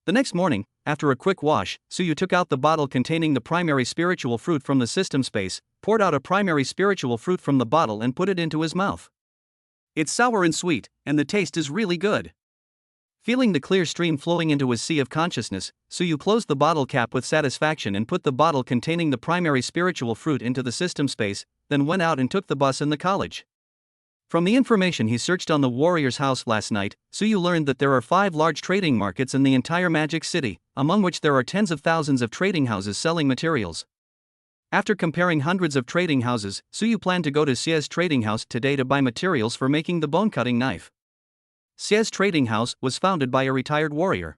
The next morning, after a quick wash, Suyu took out the bottle containing the primary spiritual fruit from the system space, poured out a primary spiritual fruit from the bottle and put it into his mouth. It's sour and sweet, and the taste is really good. Feeling the clear stream flowing into his sea of consciousness, Suyu closed the bottle cap with satisfaction and put the bottle containing the primary spiritual fruit into the system space, then went out and took the bus in the college. From the information he searched on the Warrior's House last night, Suyu learned that there are 5 large trading markets in the entire Magic City, among which there are tens of thousands of trading houses selling materials. After comparing hundreds of trading houses, Suyu planned to go to Xie's trading house today to buy materials for making the bone-cutting knife. Xie's trading house was founded by a retired warrior.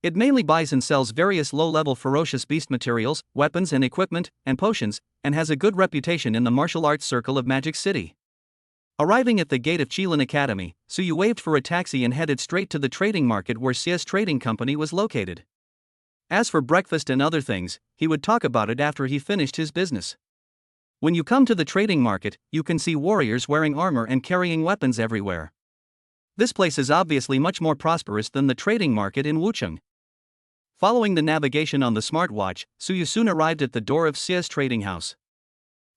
It mainly buys and sells various low-level ferocious beast materials, weapons and equipment, and potions, and has a good reputation in the martial arts circle of Magic City. Arriving at the gate of Qilin Academy, Suyu waved for a taxi and headed straight to the trading market where Xie's trading company was located. As for breakfast and other things, he would talk about it after he finished his business. When you come to the trading market, you can see warriors wearing armor and carrying weapons everywhere. This place is obviously much more prosperous than the trading market in Wucheng. Following the navigation on the smartwatch, Suyu soon arrived at the door of Xie's trading house.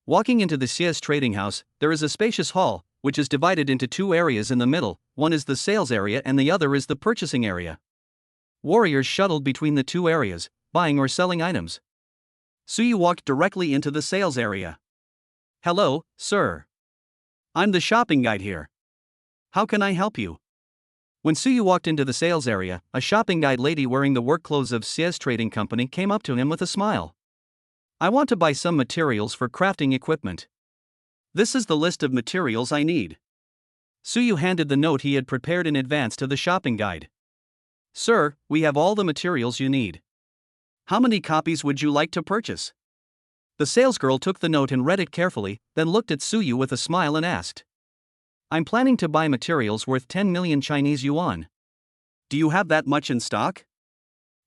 Walking into the Xie's trading house, there is a spacious hall, which is divided into 2 areas in the middle. One is the sales area and the other is the purchasing area. Warriors shuttled between the 2 areas, buying or selling items. Suyu walked directly into the sales area. Hello, sir. I'm the shopping guide here. How can I help you? When Suyu walked into the sales area, a shopping guide lady wearing the work clothes of Xie's trading company came up to him with a smile. I want to buy some materials for crafting equipment. This is the list of materials I need. Suyu handed the note he had prepared in advance to the shopping guide. Sir, we have all the materials you need. How many copies would you like to purchase? The salesgirl took the note and read it carefully, then looked at Suyu with a smile and asked. I'm planning to buy materials worth 10 million Chinese yuan. Do you have that much in stock?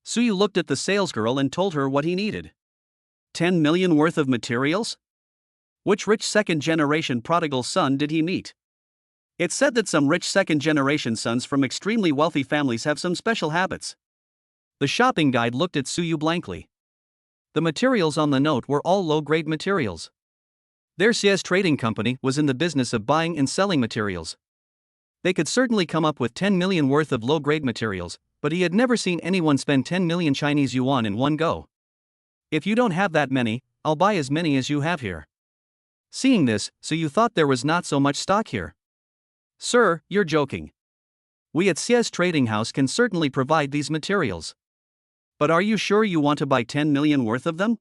Suyu looked at the salesgirl and told her what he needed. 10 million worth of materials? Which rich second-generation prodigal son did he meet? It's said that some rich second-generation sons from extremely wealthy families have some special habits. The shopping guide looked at Suyu blankly. The materials on the note were all low-grade materials. Their Xie's trading company was in the business of buying and selling materials. They could certainly come up with 10 million worth of low-grade materials, but he had never seen anyone spend 10 million Chinese yuan in one go. If you don't have that many, I'll buy as many as you have here. Seeing this, Suyu thought there was not so much stock here. Sir, you're joking. We at CS Trading House can certainly provide these materials. But are you sure you want to buy 10 million worth of them?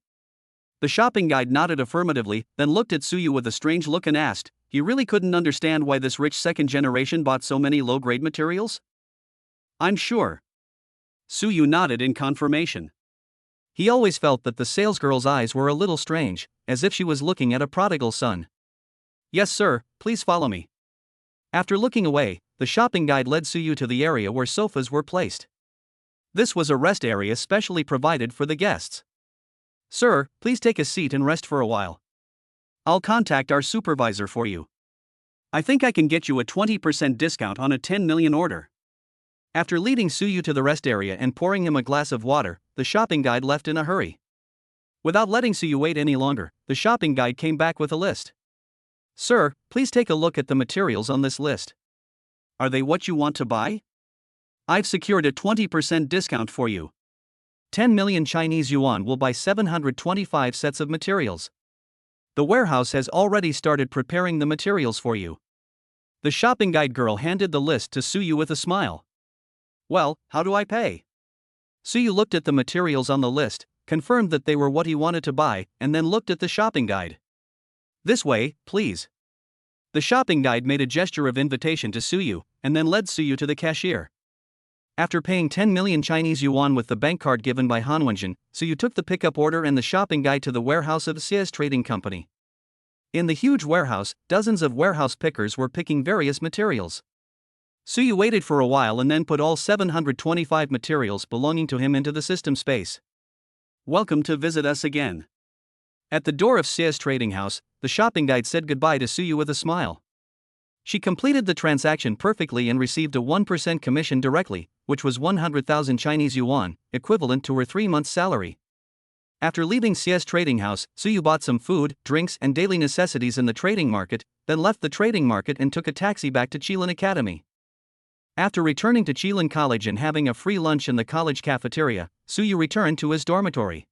The shopping guide nodded affirmatively, then looked at Suyu with a strange look and asked, he really couldn't understand why this rich second generation bought so many low-grade materials? I'm sure. Suyu nodded in confirmation. He always felt that the salesgirl's eyes were a little strange, as if she was looking at a prodigal son. Yes sir, please follow me. After looking away, the shopping guide led Suyu to the area where sofas were placed. This was a rest area specially provided for the guests. Sir, please take a seat and rest for a while. I'll contact our supervisor for you. I think I can get you a 20% discount on a 10 million order. After leading Suyu to the rest area and pouring him a glass of water, the shopping guide left in a hurry. Without letting Suyu wait any longer, the shopping guide came back with a list. Sir, please take a look at the materials on this list. Are they what you want to buy? I've secured a 20% discount for you. 10 million Chinese yuan will buy 725 sets of materials. The warehouse has already started preparing the materials for you. The shopping guide girl handed the list to Suyu with a smile. Well, how do I pay? Suyu looked at the materials on the list, confirmed that they were what he wanted to buy, and then looked at the shopping guide. This way, please. The shopping guide made a gesture of invitation to Suyu, and then led Suyu to the cashier. After paying 10 million Chinese yuan with the bank card given by Han Wenjin, Suyu took the pickup order and the shopping guide to the warehouse of CS Trading Company. In the huge warehouse, dozens of warehouse pickers were picking various materials. Suyu waited for a while and then put all 725 materials belonging to him into the system space. Welcome to visit us again. At the door of CS Trading House, the shopping guide said goodbye to Suyu with a smile. She completed the transaction perfectly and received a 1% commission directly, which was 100,000 Chinese yuan, equivalent to her 3 months' salary. After leaving CS Trading House, Suyu bought some food, drinks and daily necessities in the trading market, then left the trading market and took a taxi back to Qilin Academy. After returning to Qilin College and having a free lunch in the college cafeteria, Suyu returned to his dormitory.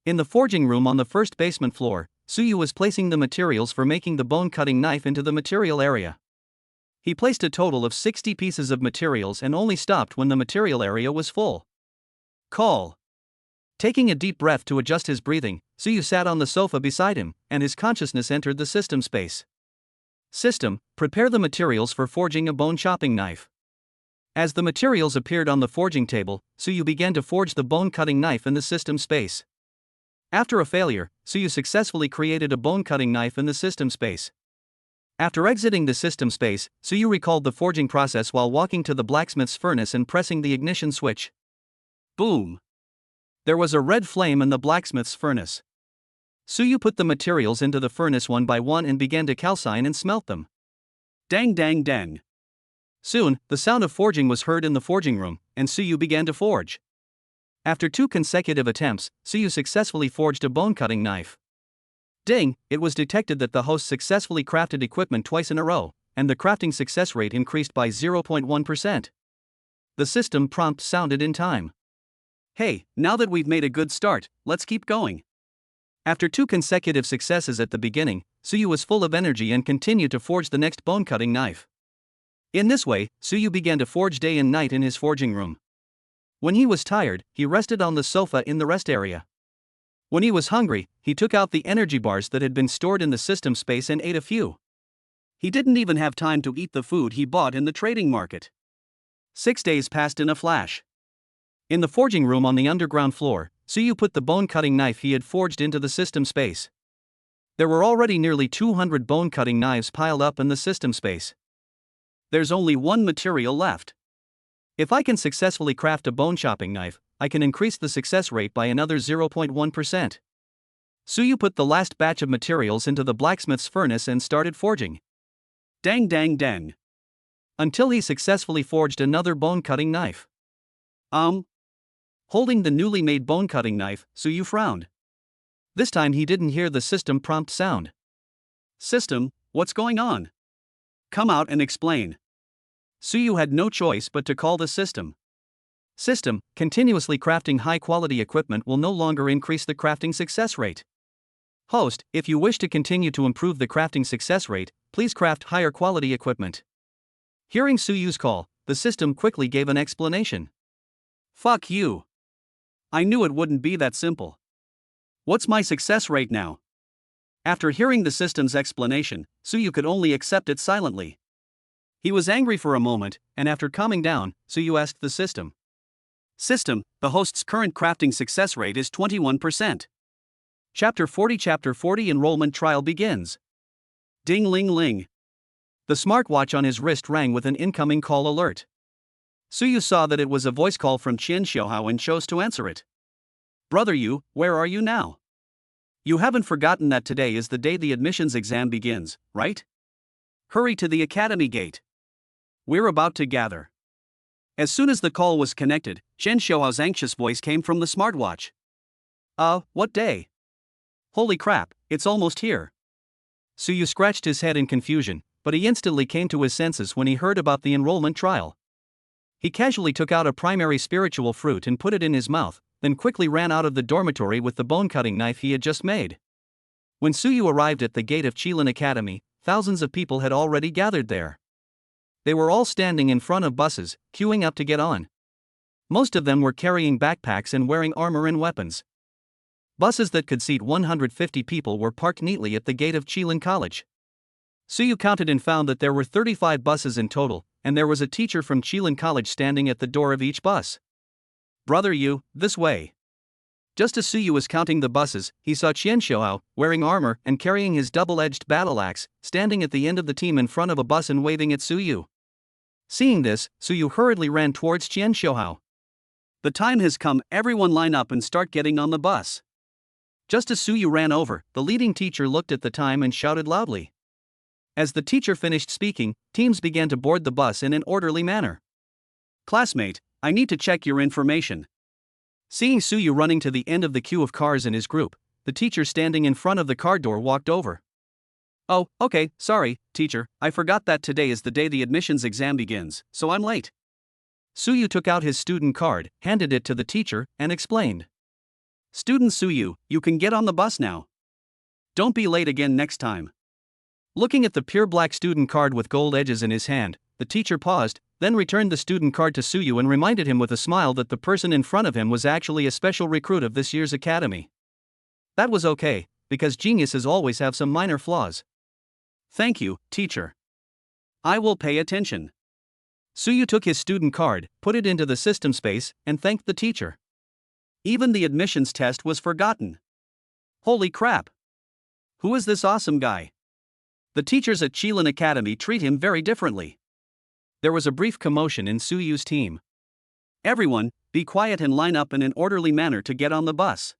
In the forging room on the first basement floor, Suyu was placing the materials for making the bone-cutting knife into the material area. He placed a total of 60 pieces of materials and only stopped when the material area was full. Call. Taking a deep breath to adjust his breathing, Suyu sat on the sofa beside him, and his consciousness entered the system space. System, prepare the materials for forging a bone-chopping knife. As the materials appeared on the forging table, Suyu began to forge the bone-cutting knife in the system space. After a failure, Suyu successfully created a bone-cutting knife in the system space. After exiting the system space, Suyu recalled the forging process while walking to the blacksmith's furnace and pressing the ignition switch. Boom! There was a red flame in the blacksmith's furnace. Suyu put the materials into the furnace one by one and began to calcine and smelt them. Dang dang dang! Soon, the sound of forging was heard in the forging room, and Suyu began to forge. After 2 consecutive attempts, Suyu successfully forged a bone-cutting knife. Ding! It was detected that the host successfully crafted equipment twice in a row, and the crafting success rate increased by 0.1%. The system prompt sounded in time. Hey, now that we've made a good start, let's keep going. After 2 consecutive successes at the beginning, Suyu was full of energy and continued to forge the next bone-cutting knife. In this way, Suyu began to forge day and night in his forging room. When he was tired, he rested on the sofa in the rest area. When he was hungry, he took out the energy bars that had been stored in the system space and ate a few. He didn't even have time to eat the food he bought in the trading market. 6 days passed in a flash. In the forging room on the underground floor, Suyu put the bone-cutting knife he had forged into the system space. There were already nearly 200 bone-cutting knives piled up in the system space. There's only one material left. If I can successfully craft a bone-chopping knife, I can increase the success rate by another 0.1%. Suyu put the last batch of materials into the blacksmith's furnace and started forging. Dang dang dang! Until he successfully forged another bone-cutting knife. Holding the newly made bone-cutting knife, Suyu frowned. This time he didn't hear the system prompt sound. System, what's going on? Come out and explain. Suyu had no choice but to call the system. System, continuously crafting high-quality equipment will no longer increase the crafting success rate. Host, if you wish to continue to improve the crafting success rate, please craft higher quality equipment. Hearing Suyu's call, the system quickly gave an explanation. Fuck you. I knew it wouldn't be that simple. What's my success rate now? After hearing the system's explanation, Suyu could only accept it silently. He was angry for a moment, and after calming down, Suyu asked the system. System, the host's current crafting success rate is 21%. Chapter 40 Enrollment Trial begins. Ding ling ling. The smartwatch on his wrist rang with an incoming call alert. Suyu saw that it was a voice call from Qian Xiaohao and chose to answer it. Brother Yu, where are you now? You haven't forgotten that today is the day the admissions exam begins, right? Hurry to the academy gate. We're about to gather. As soon as the call was connected, Qian Xiaohao's anxious voice came from the smartwatch. What day? Holy crap, it's almost here. Suyu scratched his head in confusion, but he instantly came to his senses when he heard about the enrollment trial. He casually took out a primary spiritual fruit and put it in his mouth, then quickly ran out of the dormitory with the bone-cutting knife he had just made. When Suyu arrived at the gate of Qilin Academy, thousands of people had already gathered there. They were all standing in front of buses, queuing up to get on. Most of them were carrying backpacks and wearing armor and weapons. Buses that could seat 150 people were parked neatly at the gate of Qilin College. Suyu counted and found that there were 35 buses in total, and there was a teacher from Qilin College standing at the door of each bus. Brother Yu, this way. Just as Suyu was counting the buses, he saw Qian Xiaohao, wearing armor and carrying his double-edged battle axe, standing at the end of the team in front of a bus and waving at Suyu. Seeing this, Suyu hurriedly ran towards Qian Xiaohao. The time has come, everyone line up and start getting on the bus. Just as Suyu ran over, the leading teacher looked at the time and shouted loudly. As the teacher finished speaking, teams began to board the bus in an orderly manner. Classmate, I need to check your information. Seeing Suyu running to the end of the queue of cars in his group, the teacher standing in front of the car door walked over. Oh, okay, sorry, teacher, I forgot that today is the day the admissions exam begins, so I'm late. Suyu took out his student card, handed it to the teacher, and explained. Student Suyu, you can get on the bus now. Don't be late again next time. Looking at the pure black student card with gold edges in his hand, the teacher paused, then returned the student card to Suyu and reminded him with a smile that the person in front of him was actually a special recruit of this year's academy. That was okay, because geniuses always have some minor flaws. Thank you, teacher. I will pay attention. Suyu took his student card, put it into the system space, and thanked the teacher. Even the admissions test was forgotten. Holy crap! Who is this awesome guy? The teachers at Qilin Academy treat him very differently. There was a brief commotion in Suyu's team. Everyone, be quiet and line up in an orderly manner to get on the bus.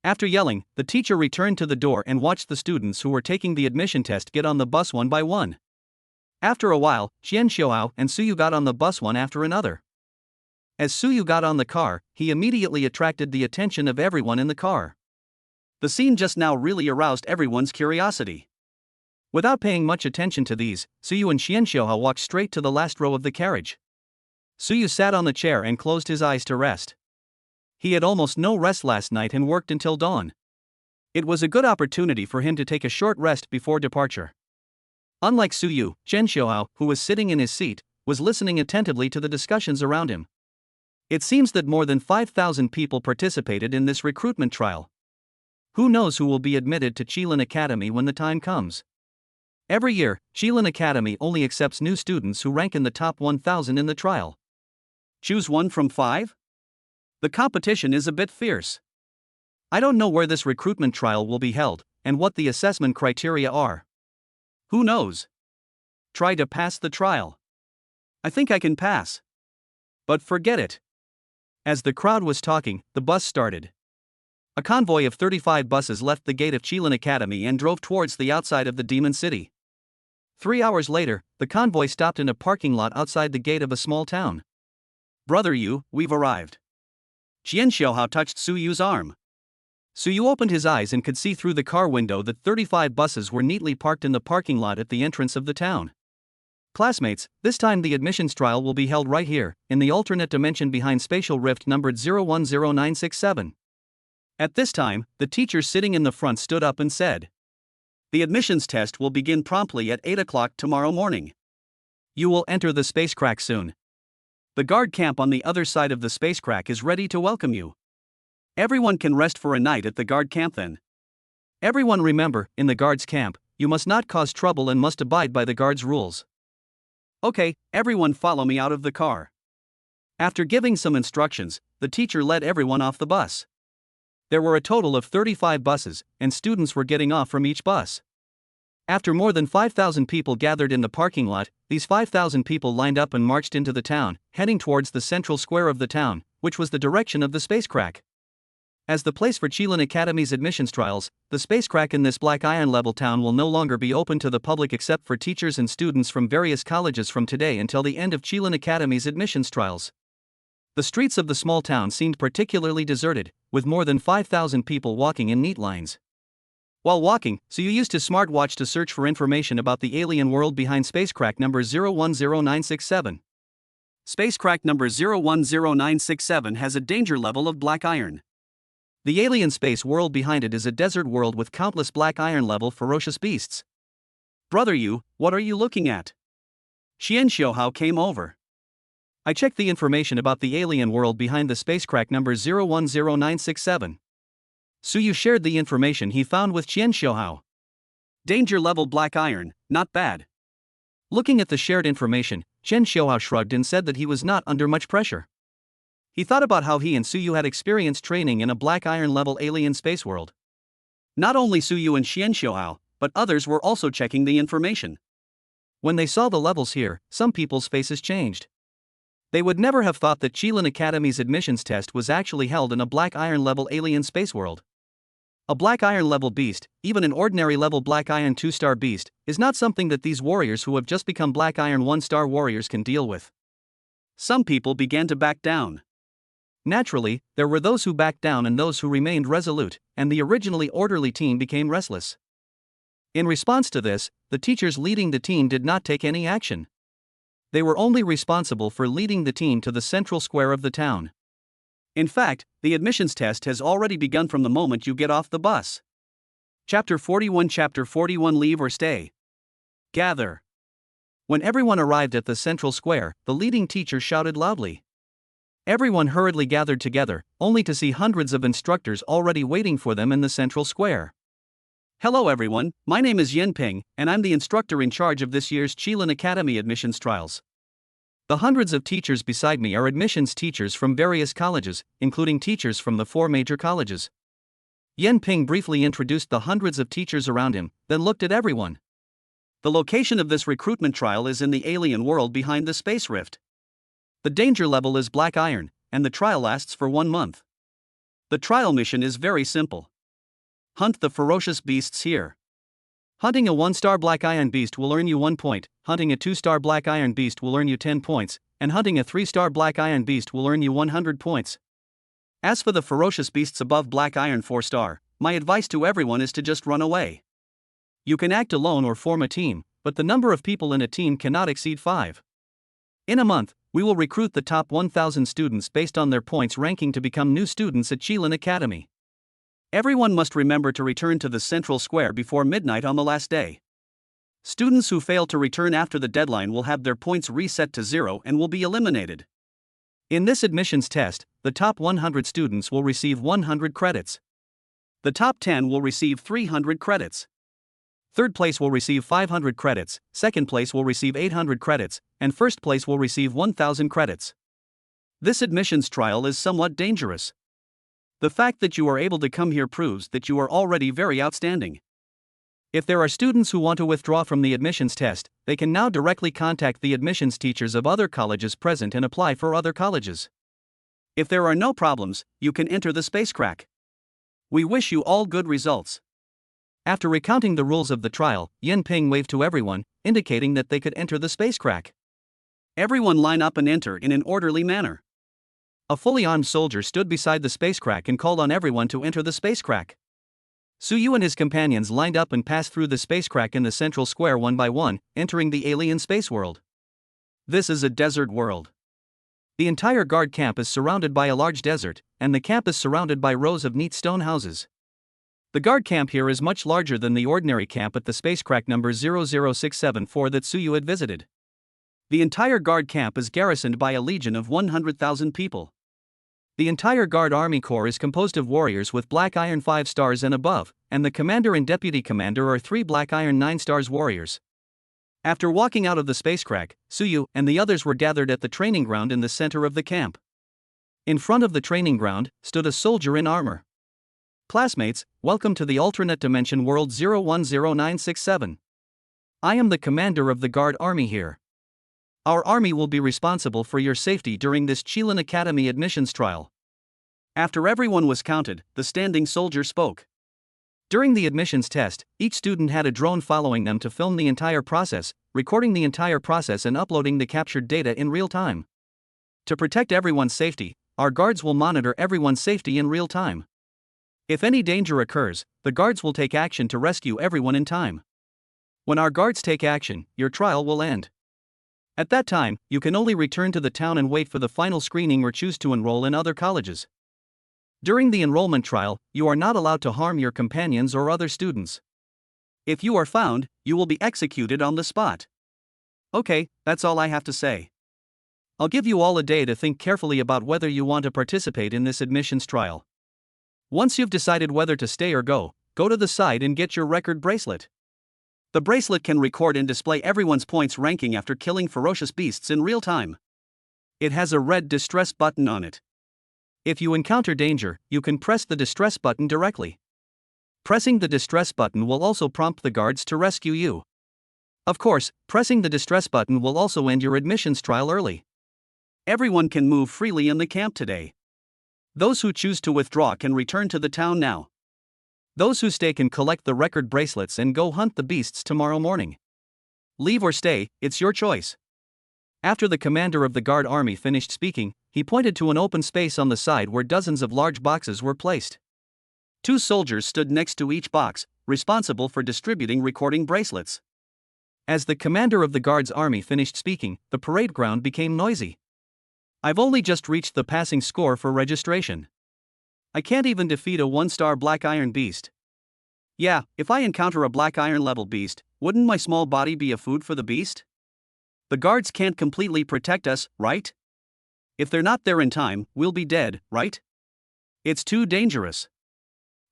After yelling, the teacher returned to the door and watched the students who were taking the admission test get on the bus one by one. After a while, Qian Xiaohao and Suyu got on the bus one after another. As Suyu got on the car, he immediately attracted the attention of everyone in the car. The scene just now really aroused everyone's curiosity. Without paying much attention to these, Suyu and Qian Xiaohao walked straight to the last row of the carriage. Suyu sat on the chair and closed his eyes to rest. He had almost no rest last night and worked until dawn. It was a good opportunity for him to take a short rest before departure. Unlike Suyu, Qian Xiaohao, who was sitting in his seat, was listening attentively to the discussions around him. It seems that more than 5,000 people participated in this recruitment trial. Who knows who will be admitted to Qilin Academy when the time comes? Every year, Qilin Academy only accepts new students who rank in the top 1,000 in the trial. Choose one from 5? The competition is a bit fierce. I don't know where this recruitment trial will be held, and what the assessment criteria are. Who knows? Try to pass the trial. I think I can pass. But forget it. As the crowd was talking, the bus started. A convoy of 35 buses left the gate of Qilin Academy and drove towards the outside of the Demon City. 3 hours later, the convoy stopped in a parking lot outside the gate of a small town. Brother Yu, we've arrived. Qian Xiaohao touched Suyu's arm. Suyu opened his eyes and could see through the car window that 35 buses were neatly parked in the parking lot at the entrance of the town. Classmates, this time the admissions trial will be held right here, in the alternate dimension behind spatial rift numbered 010967. At this time, the teacher sitting in the front stood up and said, "The admissions test will begin promptly at 8 o'clock tomorrow morning. You will enter the spacecrack soon. The guard camp on the other side of the spacecrack is ready to welcome you. Everyone can rest for a night at the guard camp then. Everyone remember, in the guards camp, you must not cause trouble and must abide by the guards' rules. Okay, everyone follow me out of the car." After giving some instructions, the teacher led everyone off the bus. There were a total of 35 buses, and students were getting off from each bus. After more than 5,000 people gathered in the parking lot, these 5,000 people lined up and marched into the town, heading towards the central square of the town, which was the direction of the spacecrack. As the place for Chilean Academy's admissions trials, the spacecrack in this Black Iron level town will no longer be open to the public except for teachers and students from various colleges from today until the end of Chilean Academy's admissions trials. The streets of the small town seemed particularly deserted, with more than 5,000 people walking in neat lines. While walking, Suyu used his smartwatch to search for information about the alien world behind spacecrack number 010967. Spacecrack number 010967 has a danger level of black iron. The alien space world behind it is a desert world with countless black iron level ferocious beasts. "Brother Yu, what are you looking at?" Xian Xiaohao came over. "I checked the information about the alien world behind the spacecrack number 010967. Suyu shared the information he found with Xian Xiaohao. "Danger level black iron, not bad." Looking at the shared information, Xian Xiaohao shrugged and said that he was not under much pressure. He thought about how he and Suyu had experienced training in a black iron level alien space world. Not only Suyu and Xian Xiaohao, but others were also checking the information. When they saw the levels here, some people's faces changed. They would never have thought that Chilean Academy's admissions test was actually held in a black iron level alien space world. A black iron level beast, even an ordinary level black iron 2-star beast, is not something that these warriors who have just become black iron 1-star warriors can deal with. Some people began to back down. Naturally, there were those who backed down and those who remained resolute, and the originally orderly team became restless. In response to this, the teachers leading the team did not take any action. They were only responsible for leading the team to the central square of the town. In fact, the admissions test has already begun from the moment you get off the bus. Chapter 41 Leave or Stay. Gather. When everyone arrived at the central square, the leading teacher shouted loudly. Everyone hurriedly gathered together, only to see hundreds of instructors already waiting for them in the central square. "Hello everyone, my name is Yen Ping, and I'm the instructor in charge of this year's Chilean Academy admissions trials. The hundreds of teachers beside me are admissions teachers from various colleges, including teachers from the 4 major colleges." Yen Ping briefly introduced the hundreds of teachers around him, then looked at everyone. "The location of this recruitment trial is in the alien world behind the space rift. The danger level is black iron, and the trial lasts for 1 month. The trial mission is very simple. Hunt the ferocious beasts here. Hunting a 1-star black iron beast will earn you 1 point, hunting a 2-star black iron beast will earn you 10 points, and hunting a 3-star black iron beast will earn you 100 points. As for the ferocious beasts above black iron 4-star, my advice to everyone is to just run away. You can act alone or form a team, but the number of people in a team cannot exceed 5. In a month, we will recruit the top 1,000 students based on their points ranking to become new students at Chilean Academy. Everyone must remember to return to the central square before midnight on the last day. Students who fail to return after the deadline will have their points reset to 0 and will be eliminated. In this admissions test, the top 100 students will receive 100 credits. The top 10 will receive 300 credits. Third place will receive 500 credits, second place will receive 800 credits, and first place will receive 1,000 credits. This admissions trial is somewhat dangerous. The fact that you are able to come here proves that you are already very outstanding. If there are students who want to withdraw from the admissions test, they can now directly contact the admissions teachers of other colleges present and apply for other colleges. If there are no problems, you can enter the spacecrack. We wish you all good results. After recounting the rules of the trial, Yen Ping waved to everyone, indicating that they could enter the spacecrack. Everyone line up and enter in an orderly manner. A fully armed soldier stood beside the spacecrack and called on everyone to enter the spacecrack. Suyu and his companions lined up and passed through the spacecrack in the central square one by one, entering the alien space world. This is a desert world. The entire guard camp is surrounded by a large desert, and the camp is surrounded by rows of neat stone houses. The guard camp here is much larger than the ordinary camp at the spacecraft number 00674 that Suyu had visited. The entire guard camp is garrisoned by a legion of 100,000 people. The entire Guard Army Corps is composed of warriors with Black Iron 5 stars and above, and the commander and deputy commander are 3 Black Iron 9 stars warriors. After walking out of the spacecraft, Suyu and the others were gathered at the training ground in the center of the camp. In front of the training ground stood a soldier in armor. Classmates, welcome to the alternate dimension world 010967. I am the commander of the Guard Army here. Our army will be responsible for your safety during this Chilean Academy admissions trial. After everyone was counted, the standing soldier spoke. During the admissions test, each student had a drone following them to film the entire process, recording the entire process and uploading the captured data in real time. To protect everyone's safety, our guards will monitor everyone's safety in real time. If any danger occurs, the guards will take action to rescue everyone in time. When our guards take action, your trial will end. At that time, you can only return to the town and wait for the final screening or choose to enroll in other colleges. During the enrollment trial, you are not allowed to harm your companions or other students. If you are found, you will be executed on the spot. Okay, that's all I have to say. I'll give you all a day to think carefully about whether you want to participate in this admissions trial. Once you've decided whether to stay or go to the side and get your record bracelet. The bracelet can record and display everyone's points ranking after killing ferocious beasts in real time. It has a red distress button on it. If you encounter danger, you can press the distress button directly. Pressing the distress button will also prompt the guards to rescue you. Of course, pressing the distress button will also end your admissions trial early. Everyone can move freely in the camp today. Those who choose to withdraw can return to the town now. Those who stay can collect the record bracelets and go hunt the beasts tomorrow morning. Leave or stay, it's your choice. After the commander of the guard army finished speaking, he pointed to an open space on the side where dozens of large boxes were placed. 2 soldiers stood next to each box, responsible for distributing recording bracelets. As the commander of the guard's army finished speaking, the parade ground became noisy. I've only just reached the passing score for registration. I can't even defeat a 1-star Black Iron beast. Yeah, if I encounter a Black Iron level beast, wouldn't my small body be a food for the beast? The guards can't completely protect us, right? If they're not there in time, we'll be dead, right? It's too dangerous.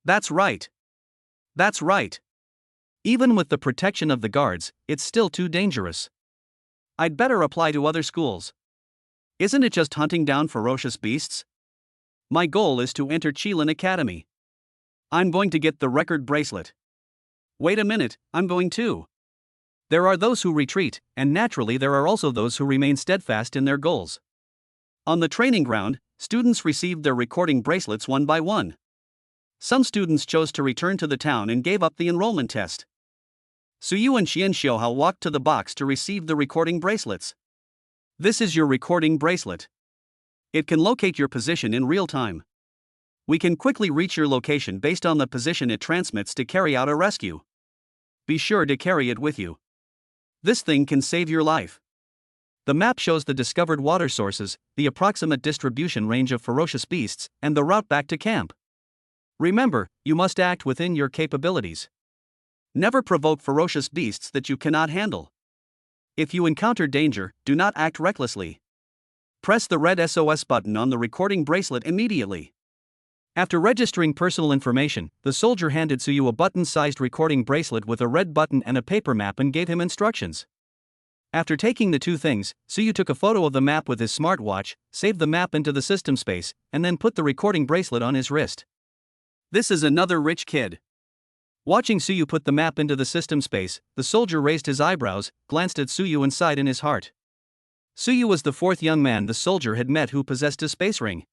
That's right. That's right. Even with the protection of the guards, it's still too dangerous. I'd better apply to other schools. Isn't it just hunting down ferocious beasts? My goal is to enter Chilean Academy. I'm going to get the record bracelet. Wait a minute, I'm going too. There are those who retreat, and naturally there are also those who remain steadfast in their goals. On the training ground, students received their recording bracelets one by one. Some students chose to return to the town and gave up the enrollment test. Suyu and Xianxiuhao walked to the box to receive the recording bracelets. This is your recording bracelet. It can locate your position in real time. We can quickly reach your location based on the position it transmits to carry out a rescue. Be sure to carry it with you. This thing can save your life. The map shows the discovered water sources, the approximate distribution range of ferocious beasts, and the route back to camp. Remember, you must act within your capabilities. Never provoke ferocious beasts that you cannot handle. If you encounter danger, do not act recklessly. Press the red SOS button on the recording bracelet immediately. After registering personal information, the soldier handed Suyu a button-sized recording bracelet with a red button and a paper map and gave him instructions. After taking the 2 things, Suyu took a photo of the map with his smartwatch, saved the map into the system space, and then put the recording bracelet on his wrist. This is another rich kid. Watching Suyu put the map into the system space, the soldier raised his eyebrows, glanced at Suyu and sighed in his heart. Suyu was the 4th young man the soldier had met who possessed a space ring.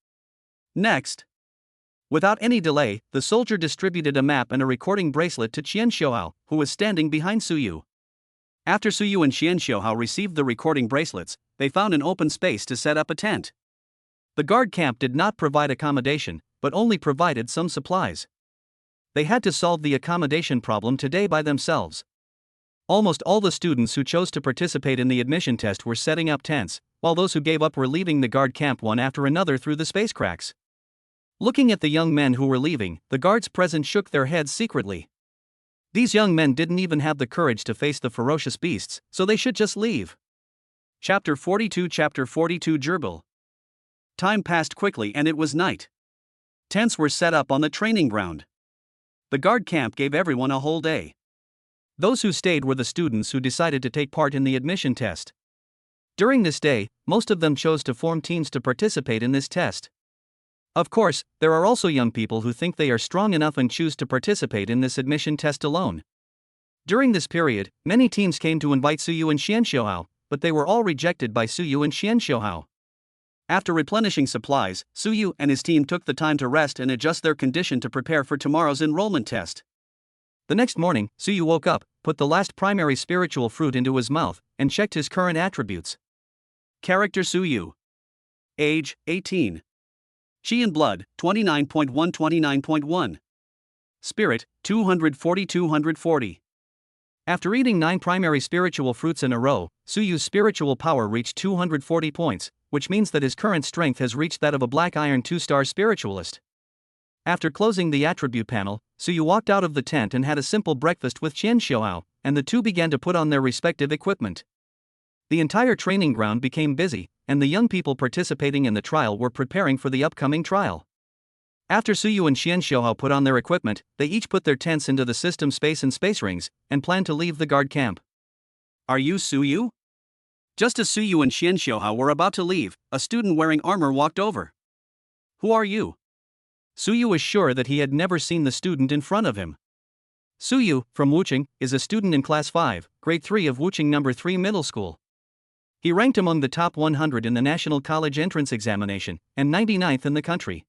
Next. Without any delay, the soldier distributed a map and a recording bracelet to Xianxiuhao, who was standing behind Suyu. After Suyu and Xianxiuhao received the recording bracelets, they found an open space to set up a tent. The guard camp did not provide accommodation, but only provided some supplies. They had to solve the accommodation problem today by themselves. Almost all the students who chose to participate in the admission test were setting up tents, while those who gave up were leaving the guard camp one after another through the space cracks. Looking at the young men who were leaving, the guards present shook their heads secretly. These young men didn't even have the courage to face the ferocious beasts, so they should just leave. Chapter 42 Gerbil. Time passed quickly and it was night. Tents were set up on the training ground. The guard camp gave everyone a whole day. Those who stayed were the students who decided to take part in the admission test. During this day, most of them chose to form teams to participate in this test. Of course, there are also young people who think they are strong enough and choose to participate in this admission test alone. During this period, many teams came to invite Suyu and Xianxiuhao, but they were all rejected by Suyu and Xianxiuhao. After replenishing supplies, Suyu and his team took the time to rest and adjust their condition to prepare for tomorrow's enrollment test. The next morning, Suyu woke up, put the last primary spiritual fruit into his mouth, and checked his current attributes. Character Suyu. Age, 18. Chi and blood, 29.1. Spirit, 240. After eating 9 primary spiritual fruits in a row, Suyu's spiritual power reached 240 points, which means that his current strength has reached that of a Black Iron 2-star spiritualist. After closing the attribute panel, Suyu walked out of the tent and had a simple breakfast with Xianxiuhao, and the two began to put on their respective equipment. The entire training ground became busy, and the young people participating in the trial were preparing for the upcoming trial. After Suyu and Xianxiuhao put on their equipment, they each put their tents into the system space and space rings, and planned to leave the guard camp. Are you Suyu? Just as Suyu and Xianxiuhao were about to leave, a student wearing armor walked over. Who are you? Suyu was sure that he had never seen the student in front of him. Suyu, from Wuching, is a student in Class 5, Grade 3 of Wuching No. 3 Middle School. He ranked among the top 100 in the National College Entrance Examination, and 99th in the country.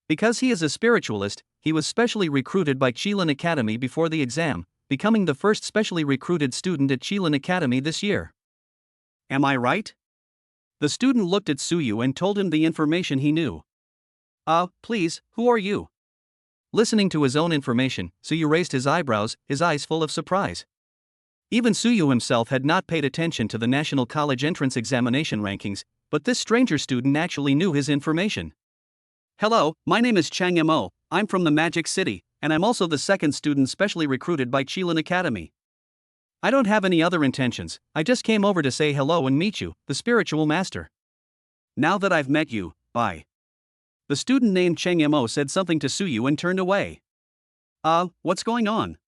Because he is a spiritualist, he was specially recruited by Qilin Academy before the exam, becoming the first specially recruited student at Qilin Academy this year. Am I right? The student looked at Suyu and told him the information he knew. Please, who are you? Listening to his own information, Suyu raised his eyebrows, his eyes full of surprise. Even Suyu himself had not paid attention to the National College Entrance Examination rankings, but this stranger student actually knew his information. Hello, my name is Chang Mo, I'm from the Magic City, and I'm also the second student specially recruited by Qilin Academy. I don't have any other intentions, I just came over to say hello and meet you, the spiritual master. Now that I've met you, bye. The student named Chang Mo said something to Suyu and turned away. What's going on?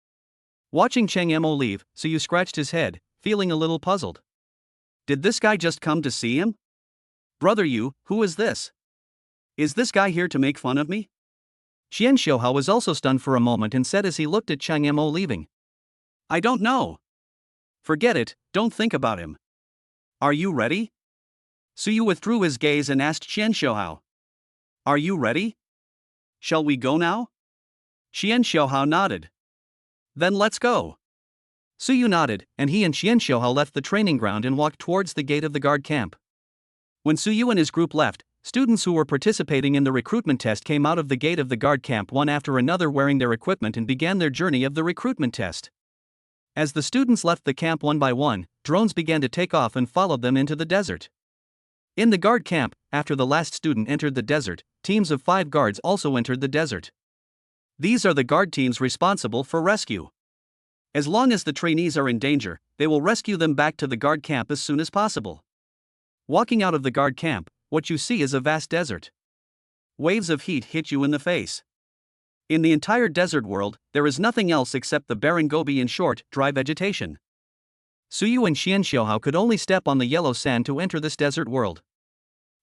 Watching Chang Mo leave, Suyu scratched his head, feeling a little puzzled. Did this guy just come to see him? Brother Yu, who is this? Is this guy here to make fun of me? Xianxiuhao was also stunned for a moment and said as he looked at Chang Mo leaving. I don't know. Forget it, don't think about him. Are you ready? Suyu withdrew his gaze and asked Xianxiuhao. Are you ready? Shall we go now? Xianxiuhao nodded. Then let's go. Suyu nodded, and he and Xianxiuhao left the training ground and walked towards the gate of the guard camp. When Suyu and his group left, students who were participating in the recruitment test came out of the gate of the guard camp one after another wearing their equipment and began their journey of the recruitment test. As the students left the camp one by one, drones began to take off and followed them into the desert. In the guard camp, after the last student entered the desert, teams of 5 guards also entered the desert. These are the guard teams responsible for rescue. As long as the trainees are in danger, they will rescue them back to the guard camp as soon as possible. Walking out of the guard camp, what you see is a vast desert. Waves of heat hit you in the face. In the entire desert world, there is nothing else except the barren gobi and short, dry vegetation. Suyu and Xianxiuhao could only step on the yellow sand to enter this desert world.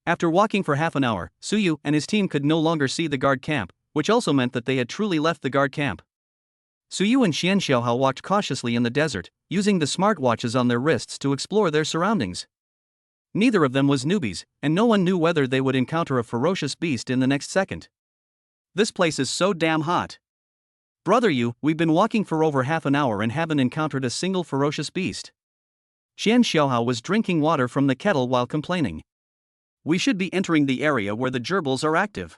After walking for half an hour, Suyu and his team could no longer see the guard camp, which also meant that they had truly left the guard camp. Suyu and Xianxiuhao walked cautiously in the desert, using the smartwatches on their wrists to explore their surroundings. Neither of them was newbies, and no one knew whether they would encounter a ferocious beast in the next second. This place is so damn hot. Brother Yu, we've been walking for over half an hour and haven't encountered a single ferocious beast. Xianxiuhao was drinking water from the kettle while complaining. We should be entering the area where the gerbils are active.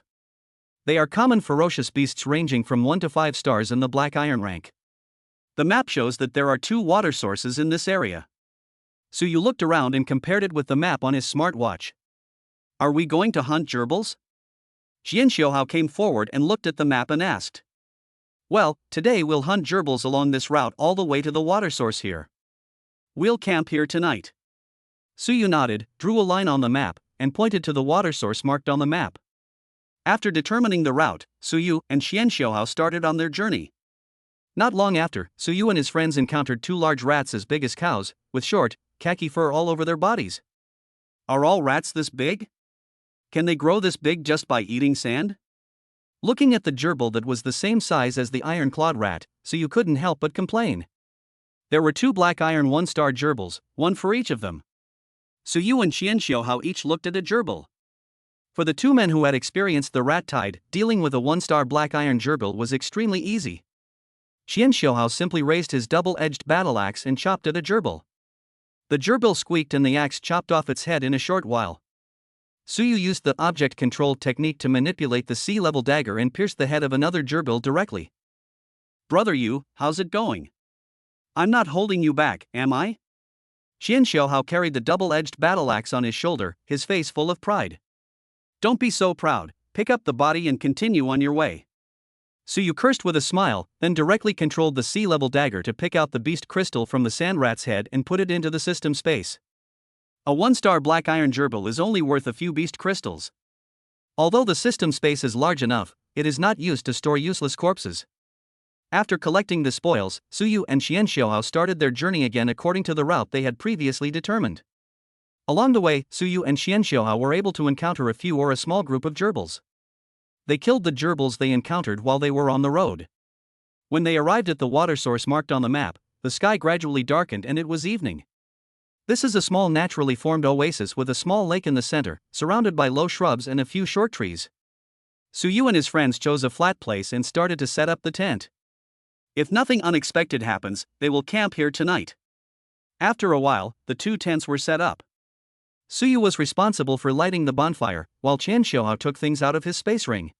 They are common ferocious beasts ranging from 1 to 5 stars in the Black Iron rank. The map shows that there are 2 water sources in this area. Suyu looked around and compared it with the map on his smartwatch. Are we going to hunt gerbils? Xianxiuhao came forward and looked at the map and asked. Well, today we'll hunt gerbils along this route all the way to the water source here. We'll camp here tonight. Suyu nodded, drew a line on the map, and pointed to the water source marked on the map. After determining the route, Suyu and Xianxiuhao started on their journey. Not long after, Suyu and his friends encountered two large rats as big as cows, with short, khaki fur all over their bodies. Are all rats this big? Can they grow this big just by eating sand? Looking at the gerbil that was the same size as the iron-clawed rat, Suyu couldn't help but complain. There were two black iron one-star gerbils, one for each of them. Suyu and Xianxiuhao each looked at a gerbil. For the two men who had experienced the rat tide, dealing with a one-star black iron gerbil was extremely easy. Xianxiuhao simply raised his double-edged battle axe and chopped at a gerbil. The gerbil squeaked and the axe chopped off its head in a short while. Suyu used the object control technique to manipulate the sea-level dagger and pierced the head of another gerbil directly. Brother Yu, how's it going? I'm not holding you back, am I? Xianxiuhao carried the double-edged battle axe on his shoulder, his face full of pride. Don't be so proud, pick up the body and continue on your way. Suyu cursed with a smile, then directly controlled the sea-level dagger to pick out the beast crystal from the sand rat's head and put it into the system space. A one-star black iron gerbil is only worth a few beast crystals. Although the system space is large enough, it is not used to store useless corpses. After collecting the spoils, Suyu and Xianxiuhao started their journey again according to the route they had previously determined. Along the way, Suyu and Xianxiuhao were able to encounter a few or a small group of gerbils. They killed the gerbils they encountered while they were on the road. When they arrived at the water source marked on the map, the sky gradually darkened and it was evening. This is a small naturally formed oasis with a small lake in the center, surrounded by low shrubs and a few short trees. Suyu and his friends chose a flat place and started to set up the tent. If nothing unexpected happens, they will camp here tonight. After a while, the two tents were set up. Suyu was responsible for lighting the bonfire, while Xianxiuhao took things out of his space ring.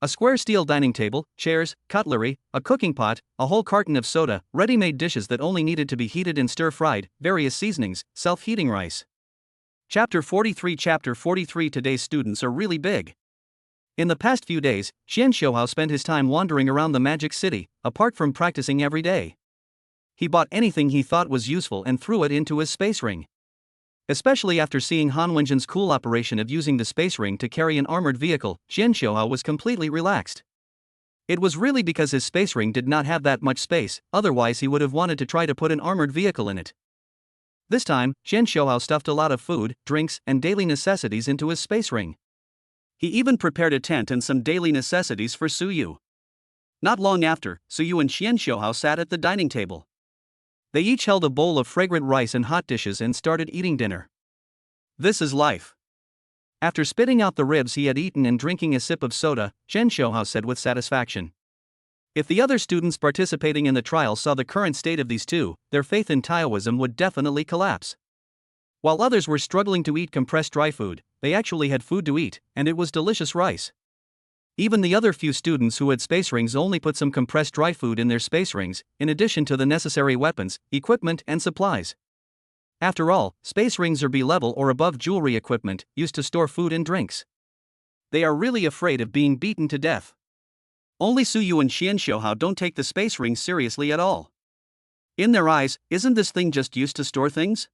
A square steel dining table, chairs, cutlery, a cooking pot, a whole carton of soda, ready-made dishes that only needed to be heated and stir-fried, various seasonings, self-heating rice. Chapter 43 Today's students are really big. In the past few days, Xianxiuhao spent his time wandering around the magic city, apart from practicing every day. He bought anything he thought was useful and threw it into his space ring. Especially after seeing Han Wenjin's cool operation of using the space ring to carry an armored vehicle, Xianxiuhao was completely relaxed. It was really because his space ring did not have that much space, otherwise he would have wanted to try to put an armored vehicle in it. This time, Xianxiuhao stuffed a lot of food, drinks, and daily necessities into his space ring. He even prepared a tent and some daily necessities for Suyu. Not long after, Suyu and Xianxiuhao sat at the dining table. They each held a bowl of fragrant rice and hot dishes and started eating dinner. This is life. After spitting out the ribs he had eaten and drinking a sip of soda, Xianxiuhao said with satisfaction. If the other students participating in the trial saw the current state of these two, their faith in Taoism would definitely collapse. While others were struggling to eat compressed dry food, they actually had food to eat, and it was delicious rice. Even the other few students who had space rings only put some compressed dry food in their space rings, in addition to the necessary weapons, equipment, and supplies. After all, space rings are B-level or above jewelry equipment, used to store food and drinks. They are really afraid of being beaten to death. Only Suyu and Xianxiuhao don't take the space ring seriously at all. In their eyes, isn't this thing just used to store things?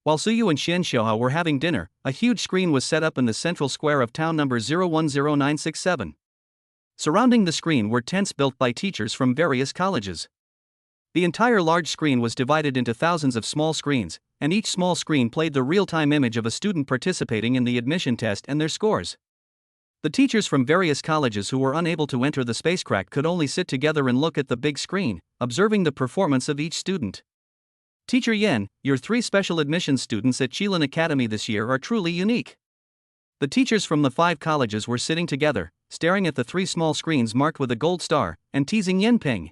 While Suyu and Xianxiuhao were having dinner, a huge screen was set up in the central square of town number 010967. Surrounding the screen were tents built by teachers from various colleges. The entire large screen was divided into thousands of small screens, and each small screen played the real-time image of a student participating in the admission test and their scores. The teachers from various colleges who were unable to enter the spacecraft could only sit together and look at the big screen, observing the performance of each student. Teacher Yen, your 3 special admissions students at Qilin Academy this year are truly unique. The teachers from the 5 colleges were sitting together, staring at the 3 small screens marked with a gold star, and teasing Yen Ping.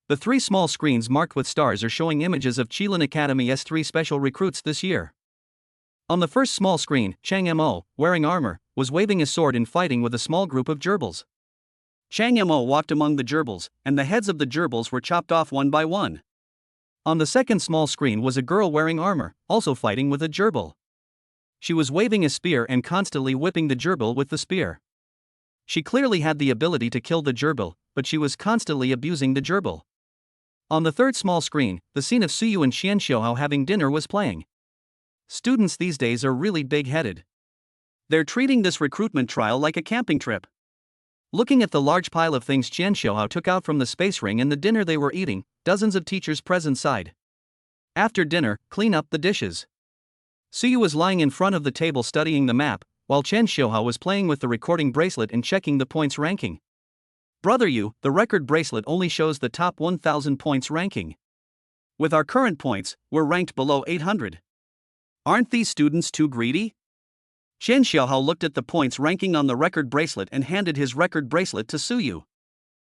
The 3 small screens marked with stars are showing images of Qilin Academy's 3 special recruits this year. On the first small screen, Chang Mo, wearing armor, was waving a sword and fighting with a small group of gerbils. Chang Mo walked among the gerbils, and the heads of the gerbils were chopped off one by one. On the second small screen was a girl wearing armor, also fighting with a gerbil. She was waving a spear and constantly whipping the gerbil with the spear. She clearly had the ability to kill the gerbil, but she was constantly abusing the gerbil. On the third small screen, the scene of Suyu and Xian Xiaohao having dinner was playing. Students these days are really big-headed. They're treating this recruitment trial like a camping trip. Looking at the large pile of things Xian Xiaohao took out from the space ring and the dinner they were eating, dozens of teachers present sighed. After dinner, clean up the dishes. Suyu was lying in front of the table studying the map, while Xian Xiaohao was playing with the recording bracelet and checking the points ranking. Brother Yu, the record bracelet only shows the top 1000 points ranking. With our current points, we're ranked below 800. Aren't these students too greedy? Xian Xiaohao looked at the points ranking on the record bracelet and handed his record bracelet to Suyu.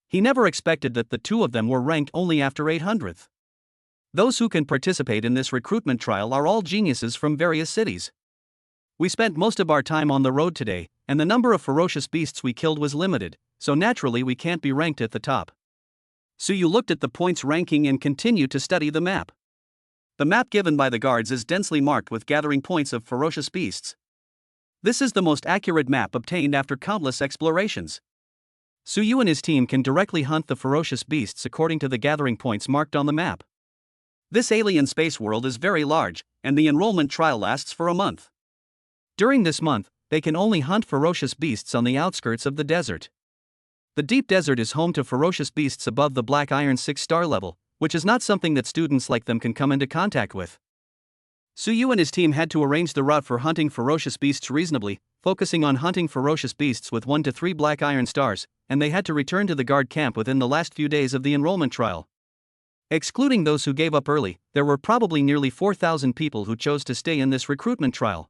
He never expected that the two of them were ranked only after 800th. Those who can participate in this recruitment trial are all geniuses from various cities. We spent most of our time on the road today, and the number of ferocious beasts we killed was limited, so naturally we can't be ranked at the top. Suyu looked at the points ranking and continued to study the map. The map given by the guards is densely marked with gathering points of ferocious beasts. This is the most accurate map obtained after countless explorations. Suyu and his team can directly hunt the ferocious beasts according to the gathering points marked on the map. This alien space world is very large, and the enrollment trial lasts for a month. During this month, they can only hunt ferocious beasts on the outskirts of the desert. The deep desert is home to ferocious beasts above the Black Iron 6-star level, which is not something that students like them can come into contact with. Suyu and his team had to arrange the route for hunting ferocious beasts reasonably, focusing on hunting ferocious beasts with 1 to 3 Black Iron stars, and they had to return to the guard camp within the last few days of the enrollment trial. Excluding those who gave up early, there were probably nearly 4,000 people who chose to stay in this recruitment trial.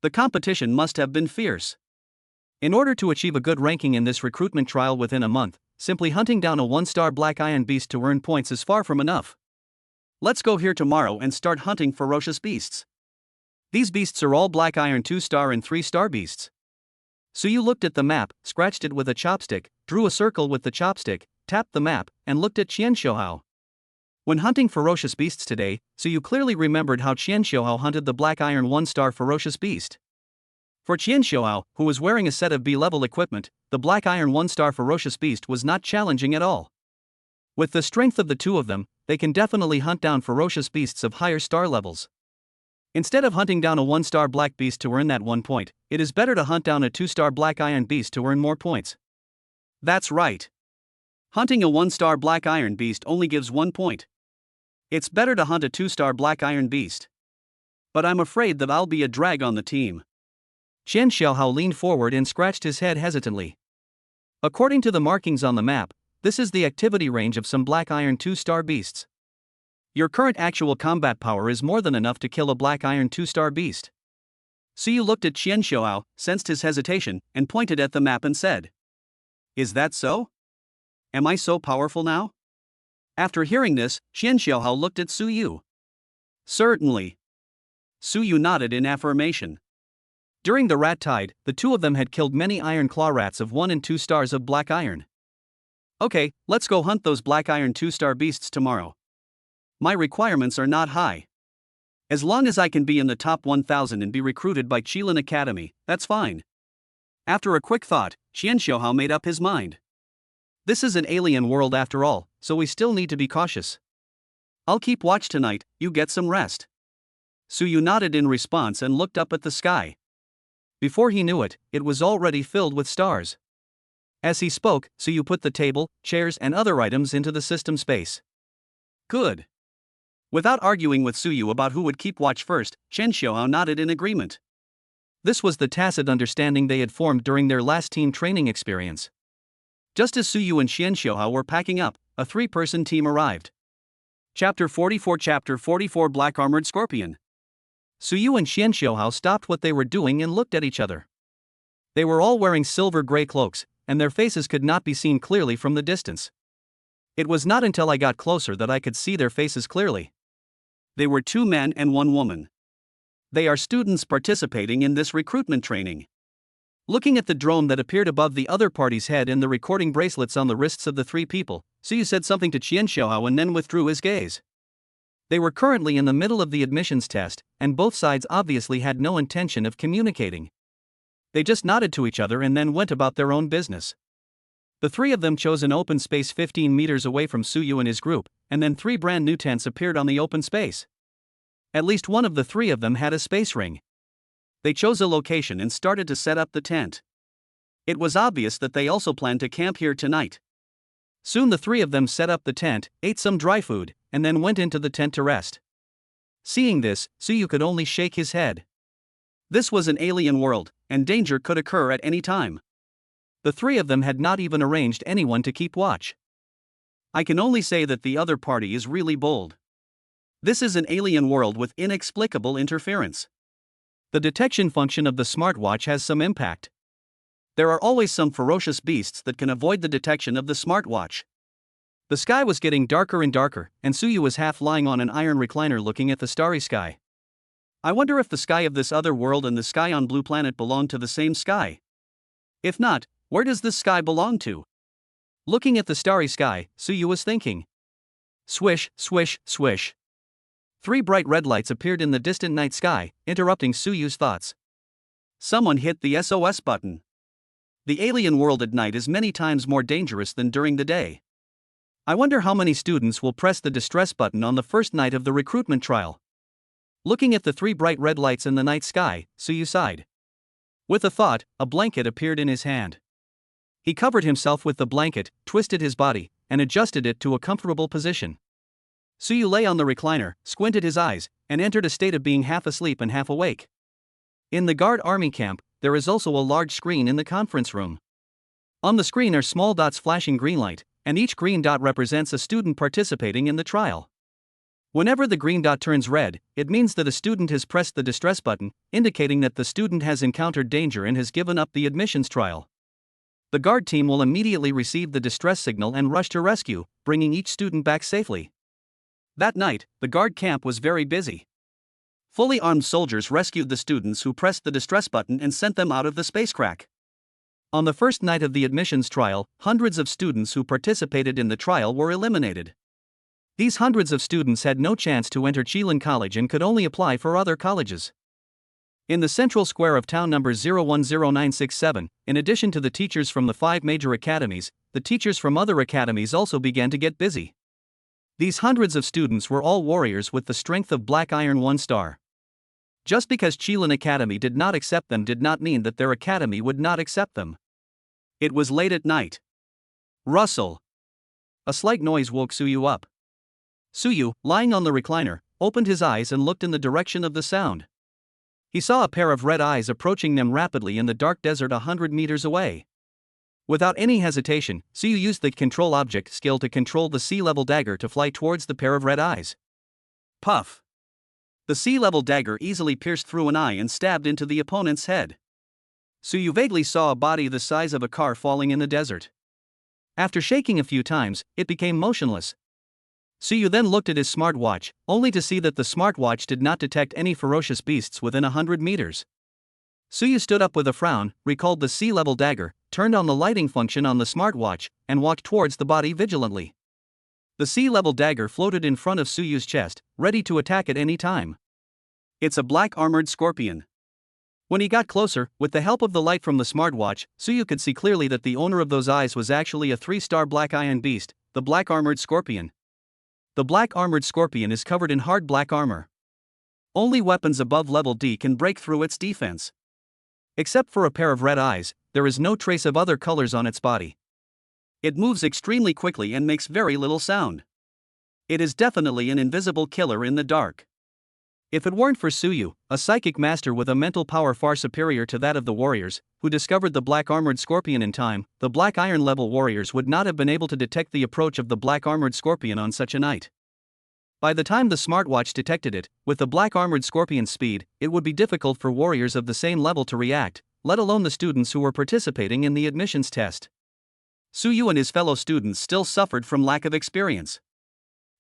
The competition must have been fierce. In order to achieve a good ranking in this recruitment trial within a month, simply hunting down a 1-star Black Iron beast to earn points is far from enough. Let's go here tomorrow and start hunting ferocious beasts. These beasts are all Black Iron 2-star and 3-star beasts. Suyu looked at the map, scratched it with a chopstick, drew a circle with the chopstick, tapped the map, and looked at Xian Xiaohao. When hunting ferocious beasts today, Suyu clearly remembered how Xian Xiaohao hunted the Black Iron 1-star ferocious beast. For Xian Xiaohao, who was wearing a set of B-level equipment, the Black Iron 1-star ferocious beast was not challenging at all. With the strength of the two of them, they can definitely hunt down ferocious beasts of higher star levels. Instead of hunting down a 1-star black beast to earn that 1 point, it is better to hunt down a 2-star Black Iron beast to earn more points. That's right. Hunting a 1-star Black Iron beast only gives 1 point. It's better to hunt a 2-star Black Iron beast. But I'm afraid that I'll be a drag on the team. Xian Xiaohao leaned forward and scratched his head hesitantly. According to the markings on the map, this is the activity range of some Black Iron 2-star beasts. Your current actual combat power is more than enough to kill a Black Iron 2-star beast. Suyu looked at Xian Xiaohao, sensed his hesitation, and pointed at the map and said, "Is that so? Am I so powerful now?" After hearing this, Xian Xiaohao looked at Suyu. "Certainly." Suyu nodded in affirmation. During the rat tide, the two of them had killed many iron claw rats of 1 and 2 stars of Black Iron. Okay, let's go hunt those Black Iron 2-star beasts tomorrow. My requirements are not high. As long as I can be in the top 1000 and be recruited by Qilin Academy, that's fine. After a quick thought, Xian Xiaohao made up his mind. This is an alien world after all, so we still need to be cautious. I'll keep watch tonight, you get some rest. Suyu nodded in response and looked up at the sky. Before he knew it, it was already filled with stars. As he spoke, Suyu put the table, chairs and other items into the system space. Good. Without arguing with Suyu about who would keep watch first, Xian Xiaohao nodded in agreement. This was the tacit understanding they had formed during their last team training experience. Just as Suyu and Xian Xiaohao were packing up, a 3-person team arrived. Chapter 44 Black Armored Scorpion. Suyu and Xian Xiaohao stopped what they were doing and looked at each other. They were all wearing silver-gray cloaks, and their faces could not be seen clearly from the distance. It was not until I got closer that I could see their faces clearly. They were 2 men and 1 woman. They are students participating in this recruitment training. Looking at the drone that appeared above the other party's head and the recording bracelets on the wrists of the 3 people, Suyu said something to Xian Xiaohao and then withdrew his gaze. They were currently in the middle of the admissions test, and both sides obviously had no intention of communicating. They just nodded to each other and then went about their own business. The three of them chose an open space 15 meters away from Suyu and his group, and then 3 brand new tents appeared on the open space. At least one of the 3 of them had a space ring. They chose a location and started to set up the tent. It was obvious that they also planned to camp here tonight. Soon the 3 of them set up the tent, ate some dry food, and then went into the tent to rest. Seeing this, Suyu could only shake his head. This was an alien world, and danger could occur at any time. The 3 of them had not even arranged anyone to keep watch. I can only say that the other party is really bold. This is an alien world with inexplicable interference. The detection function of the smartwatch has some impact. There are always some ferocious beasts that can avoid the detection of the smartwatch. The sky was getting darker and darker, and Suyu was half lying on an iron recliner looking at the starry sky. I wonder if the sky of this other world and the sky on Blue Planet belong to the same sky. If not, where does this sky belong to? Looking at the starry sky, Suyu was thinking. Swish, swish, swish. 3 bright red lights appeared in the distant night sky, interrupting Suyu's thoughts. Someone hit the SOS button. The alien world at night is many times more dangerous than during the day. I wonder how many students will press the distress button on the first night of the recruitment trial. Looking at the 3 bright red lights in the night sky, Suyu sighed. With a thought, a blanket appeared in his hand. He covered himself with the blanket, twisted his body, and adjusted it to a comfortable position. Suyu lay on the recliner, squinted his eyes, and entered a state of being half asleep and half awake. In the guard army camp, there is also a large screen in the conference room. On the screen are small dots flashing green light, and each green dot represents a student participating in the trial. Whenever the green dot turns red, it means that a student has pressed the distress button, indicating that the student has encountered danger and has given up the admissions trial. The guard team will immediately receive the distress signal and rush to rescue, bringing each student back safely. That night, the guard camp was very busy. Fully armed soldiers rescued the students who pressed the distress button and sent them out of the space crack. On the first night of the admissions trial, hundreds of students who participated in the trial were eliminated. These hundreds of students had no chance to enter Qilin College and could only apply for other colleges. In the central square of town number 010967, in addition to the teachers from the 5 major academies, the teachers from other academies also began to get busy. These hundreds of students were all warriors with the strength of Black Iron 1 star. Just because Qilin Academy did not accept them did not mean that their academy would not accept them. It was late at night. Rustle. A slight noise woke Suyu up. Suyu, lying on the recliner, opened his eyes and looked in the direction of the sound. He saw a pair of red eyes approaching them rapidly in the dark desert 100 meters away. Without any hesitation, Suyu used the control object skill to control the sea-level dagger to fly towards the pair of red eyes. Puff! The sea-level dagger easily pierced through an eye and stabbed into the opponent's head. Suyu vaguely saw a body the size of a car falling in the desert. After shaking a few times, it became motionless. Suyu then looked at his smartwatch, only to see that the smartwatch did not detect any ferocious beasts within 100 meters. Suyu stood up with a frown, recalled the sea-level dagger, turned on the lighting function on the smartwatch, and walked towards the body vigilantly. The sea-level dagger floated in front of Suyu's chest, ready to attack at any time. It's a black armored scorpion. When he got closer, with the help of the light from the smartwatch, Suyu could see clearly that the owner of those eyes was actually a 3-star black iron beast, the black armored scorpion. The black armored scorpion is covered in hard black armor. Only weapons above level D can break through its defense. Except for a pair of red eyes, there is no trace of other colors on its body. It moves extremely quickly and makes very little sound. It is definitely an invisible killer in the dark. If it weren't for Suyu, a psychic master with a mental power far superior to that of the warriors, who discovered the black armored scorpion in time, the black iron level warriors would not have been able to detect the approach of the black armored scorpion on such a night. By the time the smartwatch detected it, with the black armored scorpion's speed, it would be difficult for warriors of the same level to react, let alone the students who were participating in the admissions test. Suyu and his fellow students still suffered from lack of experience.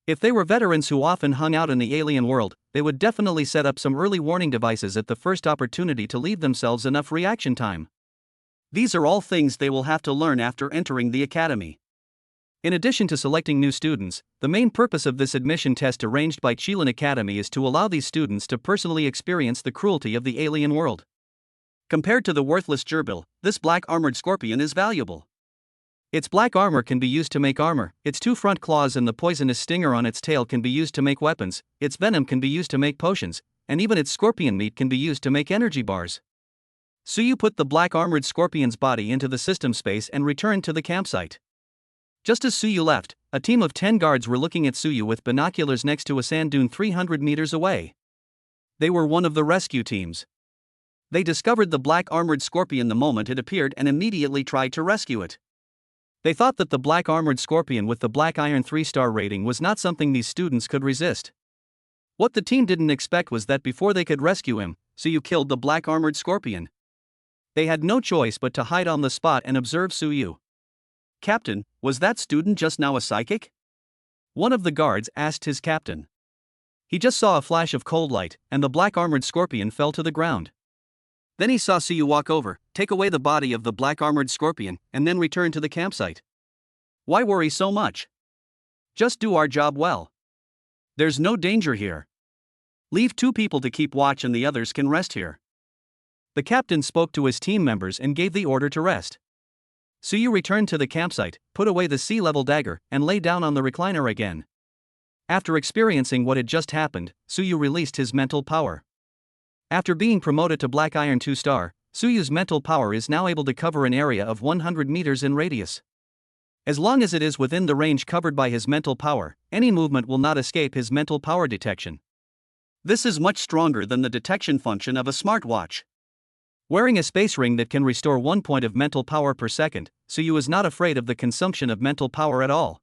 If they were veterans who often hung out in the alien world, they would definitely set up some early warning devices at the first opportunity to leave themselves enough reaction time. These are all things they will have to learn after entering the academy. In addition to selecting new students, the main purpose of this admission test arranged by Qilin Academy is to allow these students to personally experience the cruelty of the alien world. Compared to the worthless gerbil, this black armored scorpion is valuable. Its black armor can be used to make armor, its 2 front claws and the poisonous stinger on its tail can be used to make weapons, its venom can be used to make potions, and even its scorpion meat can be used to make energy bars. Suyu put the black armored scorpion's body into the system space and returned to the campsite. Just as Suyu left, a team of 10 guards were looking at Suyu with binoculars next to a sand dune 300 meters away. They were one of the rescue teams. They discovered the black armored scorpion the moment it appeared and immediately tried to rescue it. They thought that the black armored scorpion with the black iron 3-star rating was not something these students could resist. What the team didn't expect was that before they could rescue him, Suyu killed the black armored scorpion. They had no choice but to hide on the spot and observe Suyu. "Captain, was that student just now a psychic?" One of the guards asked his captain. He just saw a flash of cold light, and the black armored scorpion fell to the ground. Then he saw Suyu walk over, take away the body of the black armored scorpion, and then return to the campsite. Why worry so much? Just do our job well. There's no danger here. Leave 2 people to keep watch and the others can rest here. The captain spoke to his team members and gave the order to rest. Suyu returned to the campsite, put away the sea-level dagger, and lay down on the recliner again. After experiencing what had just happened, Suyu released his mental power. After being promoted to Black Iron 2-star, Suyu's mental power is now able to cover an area of 100 meters in radius. As long as it is within the range covered by his mental power, any movement will not escape his mental power detection. This is much stronger than the detection function of a smartwatch. Wearing a space ring that can restore 1 point of mental power per second, Suyu is not afraid of the consumption of mental power at all.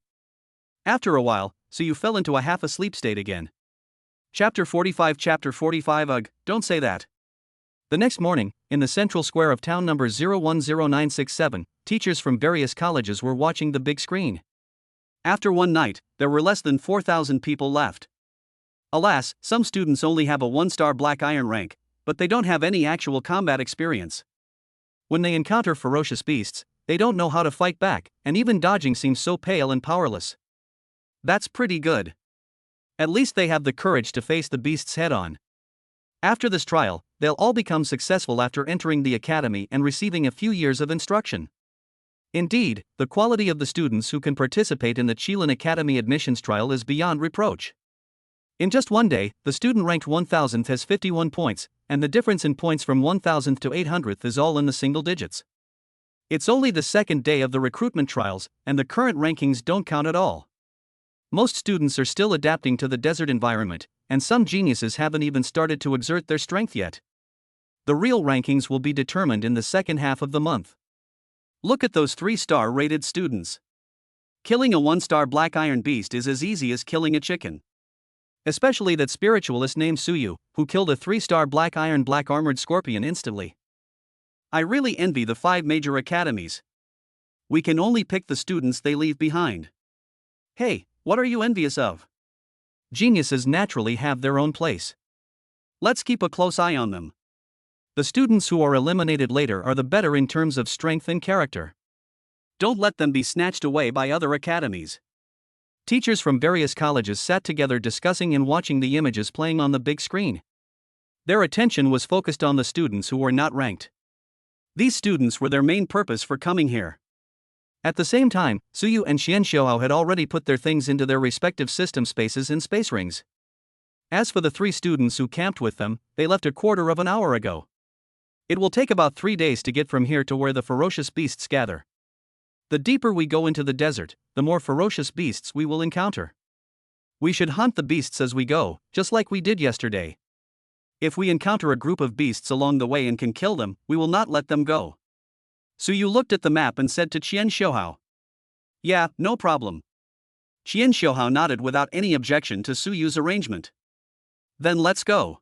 After a while, Suyu fell into a half-asleep state again. Chapter 45 Ugh, don't say that. The next morning, in the central square of town number 010967, teachers from various colleges were watching the big screen. After one night, there were less than 4,000 people left. Alas, some students only have a 1-star Black Iron rank, but they don't have any actual combat experience. When they encounter ferocious beasts, they don't know how to fight back, and even dodging seems so pale and powerless. That's pretty good. At least they have the courage to face the beasts head-on. After this trial, they'll all become successful after entering the academy and receiving a few years of instruction. Indeed, the quality of the students who can participate in the Qilin Academy admissions trial is beyond reproach. In just one day, the student ranked 1000th has 51 points, and the difference in points from 1000th to 800th is all in the single digits. It's only the second day of the recruitment trials, and the current rankings don't count at all. Most students are still adapting to the desert environment, and some geniuses haven't even started to exert their strength yet. The real rankings will be determined in the second half of the month. Look at those 3-star rated students. Killing a 1-star Black Iron beast is as easy as killing a chicken. Especially that spiritualist named Suyu, who killed a 3-star Black Iron Black Armored Scorpion instantly. I really envy the 5 major academies. We can only pick the students they leave behind. Hey, what are you envious of? Geniuses naturally have their own place. Let's keep a close eye on them. The students who are eliminated later are the better in terms of strength and character. Don't let them be snatched away by other academies. Teachers from various colleges sat together discussing and watching the images playing on the big screen. Their attention was focused on the students who were not ranked. These students were their main purpose for coming here. At the same time, Suyu and Xianxiao had already put their things into their respective system spaces in space rings. As for the 3 students who camped with them, they left a quarter of an hour ago. It will take about 3 days to get from here to where the ferocious beasts gather. The deeper we go into the desert, the more ferocious beasts we will encounter. We should hunt the beasts as we go, just like we did yesterday. If we encounter a group of beasts along the way and can kill them, we will not let them go. Suyu looked at the map and said to Qian Shouhao. Yeah, no problem. Qian Shouhao nodded without any objection to Suyu's arrangement. Then let's go.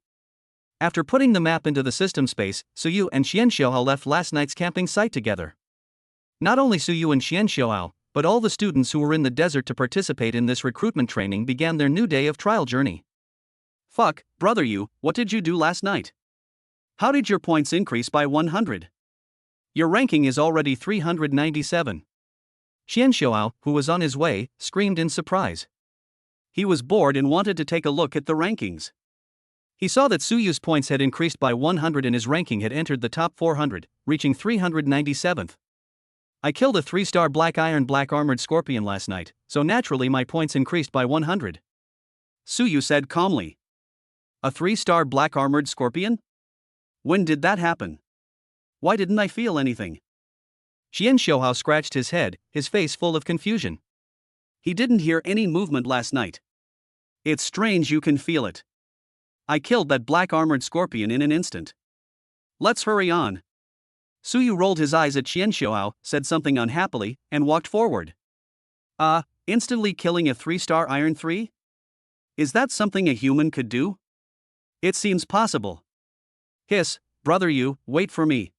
After putting the map into the system space, Suyu and Qian Shouhao left last night's camping site together. Not only Suyu and Qian Shouhao, but all the students who were in the desert to participate in this recruitment training began their new day of trial journey. Fuck, brother you, what did you do last night? How did your points increase by 100? Your ranking is already 397. Xian Xiaohao, who was on his way, screamed in surprise. He was bored and wanted to take a look at the rankings. He saw that Su Yu's points had increased by 100 and his ranking had entered the top 400, reaching 397th. I killed a 3-star black iron black armored scorpion last night, so naturally my points increased by 100. Su Yu said calmly. A 3-star black armored scorpion? When did that happen? Why didn't I feel anything? Xian Xiaohao scratched his head, his face full of confusion. He didn't hear any movement last night. It's strange you can feel it. I killed that black armored scorpion in an instant. Let's hurry on. Su Yu rolled his eyes at Xian Xiaohao, said something unhappily, and walked forward. Instantly killing a 3-star iron 3? Is that something a human could do? It seems possible. Hiss, brother Yu, wait for me.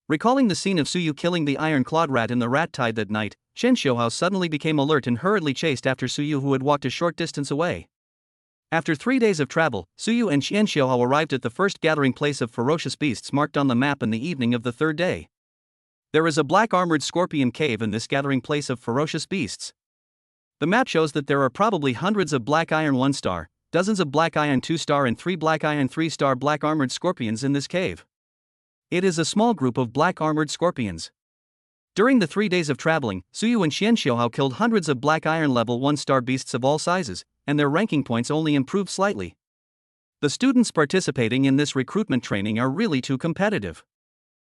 Recalling the scene of Su Yu killing the iron-clawed rat in the rat tide that night, Xian Xiaohao suddenly became alert and hurriedly chased after Su Yu, who had walked a short distance away. After 3 days of travel, Su Yu and Xian Xiaohao arrived at the first gathering place of ferocious beasts marked on the map in the evening of the 3rd day. There is a black armored scorpion cave in this gathering place of ferocious beasts. The map shows that there are probably hundreds of black iron 1-star, dozens of black iron 2-star and 3 black iron 3-star black armored scorpions in this cave. It is a small group of black armored scorpions. During the 3 days of traveling, Su Yu and Xian Xiaohao killed hundreds of black iron level 1-star beasts of all sizes, and their ranking points only improved slightly. The students participating in this recruitment training are really too competitive.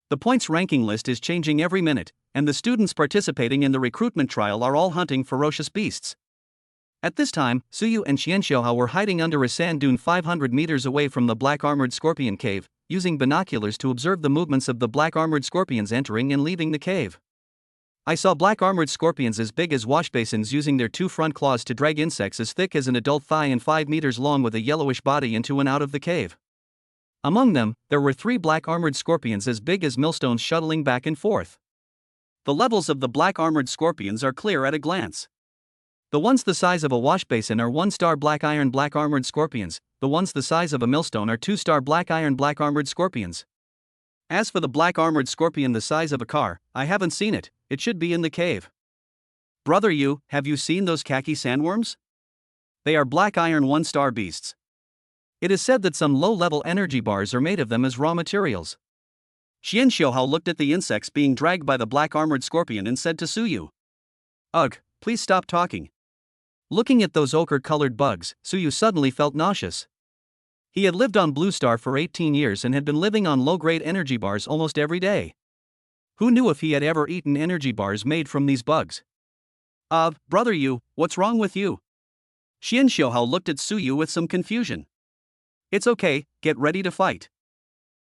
The points ranking list is changing every minute, and the students participating in the recruitment trial are all hunting ferocious beasts. At this time, Su Yu and Xian Xiaohao were hiding under a sand dune 500 meters away from the black armored scorpion cave, using binoculars to observe the movements of the black armored scorpions entering and leaving the cave. I saw black armored scorpions as big as washbasins using their 2 front claws to drag insects as thick as an adult thigh and 5 meters long with a yellowish body into and out of the cave. Among them, there were 3 black armored scorpions as big as millstones shuttling back and forth. The levels of the black armored scorpions are clear at a glance. The ones the size of a washbasin are 1-star black iron black armored scorpions, the ones the size of a millstone are 2-star black iron black armored scorpions. As for the black armored scorpion the size of a car, I haven't seen it, it should be in the cave. Brother Yu, have you seen those khaki sandworms? They are black iron 1-star beasts. It is said that some low-level energy bars are made of them as raw materials. Xian Xiaohao looked at the insects being dragged by the black armored scorpion and said to Su Yu. Ugh, please stop talking. Looking at those ochre-colored bugs, Su Yu suddenly felt nauseous. He had lived on Blue Star for 18 years and had been living on low-grade energy bars almost every day. Who knew if he had ever eaten energy bars made from these bugs? Brother Yu, what's wrong with you? Xian Xiaohao looked at Su Yu with some confusion. It's okay, get ready to fight.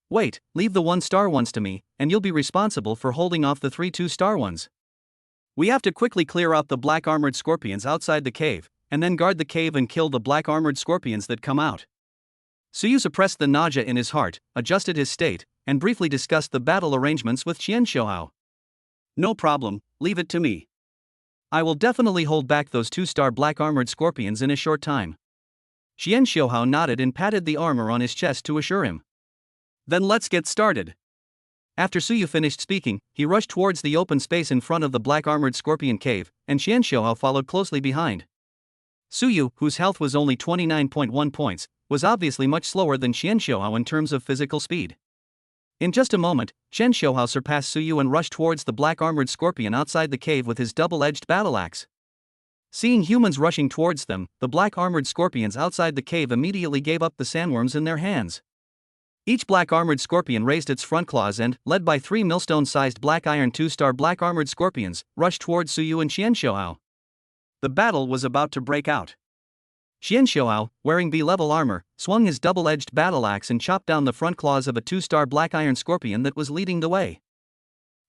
Wait, leave the 1-star ones to me, and you'll be responsible for holding off the 3 2-star ones. We have to quickly clear out the black armored scorpions outside the cave, and then guard the cave and kill the black armored scorpions that come out. Su Yu suppressed the nausea in his heart, adjusted his state, and briefly discussed the battle arrangements with Xian Xiaohao. No problem, leave it to me. I will definitely hold back those 2-star black armored scorpions in a short time. Xian Xiaohao nodded and patted the armor on his chest to assure him. Then let's get started. After Su Yu finished speaking, he rushed towards the open space in front of the black armored scorpion cave, and Xian Xiaohao followed closely behind. Su Yu, whose health was only 29.1 points, was obviously much slower than Xian Xiaohao in terms of physical speed. In just a moment, Xian Xiaohao surpassed Su Yu and rushed towards the black armored scorpion outside the cave with his double-edged battle axe. Seeing humans rushing towards them, the black armored scorpions outside the cave immediately gave up the sandworms in their hands. Each black armored scorpion raised its front claws and, led by 3 millstone-sized black iron 2-star black armored scorpions, rushed towards Su Yu and Xian Xiaohao. The battle was about to break out. Xian Xiaohao, wearing B-level armor, swung his double-edged battle axe and chopped down the front claws of a 2-star black iron scorpion that was leading the way.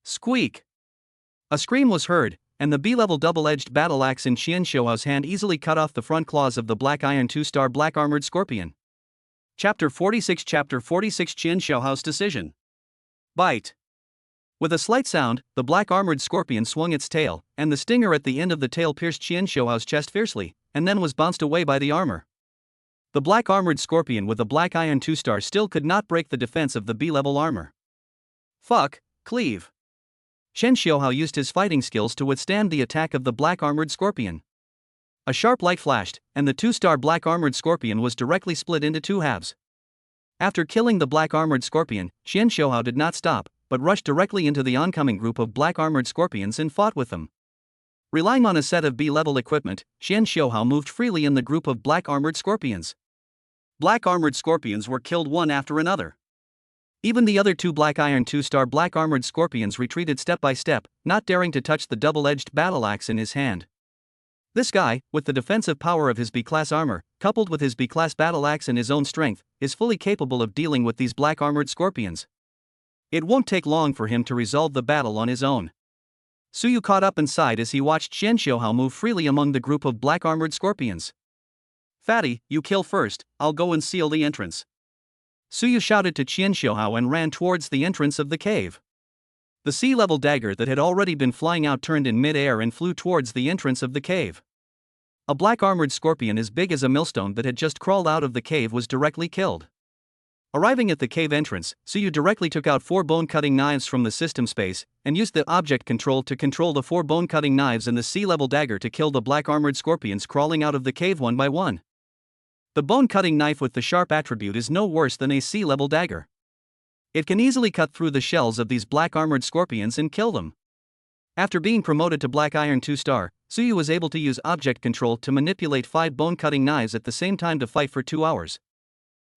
Squeak! A scream was heard, and the B-level double-edged battle axe in Xian Xiaohao's hand easily cut off the front claws of the black iron 2-star black armored scorpion. Chapter 46 Xian Xiaohao's decision. Bite. With a slight sound, the black armored scorpion swung its tail, and the stinger at the end of the tail pierced Xian Xiaohao's chest fiercely, and then was bounced away by the armor. The black armored scorpion with a black iron 2-star still could not break the defense of the B-level armor. Fuck, cleave. Chen Xiaohao used his fighting skills to withstand the attack of the black armored scorpion. A sharp light flashed, and the 2-star black armored scorpion was directly split into 2 halves. After killing the black armored scorpion, Chen Xiaohao did not stop, but rushed directly into the oncoming group of black armored scorpions and fought with them. Relying on a set of B-level equipment, Chen Xiaohao moved freely in the group of black armored scorpions. Black armored scorpions were killed one after another. Even the other 2 black iron 2-star black armored scorpions retreated step by step, not daring to touch the double-edged battle axe in his hand. This guy, with the defensive power of his B-class armor, coupled with his B-class battle axe and his own strength, is fully capable of dealing with these black armored scorpions. It won't take long for him to resolve the battle on his own. Suyu caught up and sighed as he watched Chen Xiaohao move freely among the group of black armored scorpions. "Fatty, you kill first, I'll go and seal the entrance." Suyu shouted to Chen Xiaohao and ran towards the entrance of the cave. The sea-level dagger that had already been flying out turned in mid-air and flew towards the entrance of the cave. A black armored scorpion as big as a millstone that had just crawled out of the cave was directly killed. Arriving at the cave entrance, Suyu directly took out 4 bone-cutting knives from the system space, and used the object control to control the 4 bone-cutting knives and the sea-level dagger to kill the black armored scorpions crawling out of the cave one by one. The bone-cutting knife with the sharp attribute is no worse than a sea-level dagger. It can easily cut through the shells of these black armored scorpions and kill them. After being promoted to Black Iron 2-star, Suyu was able to use object control to manipulate 5 bone-cutting knives at the same time to fight for 2 hours.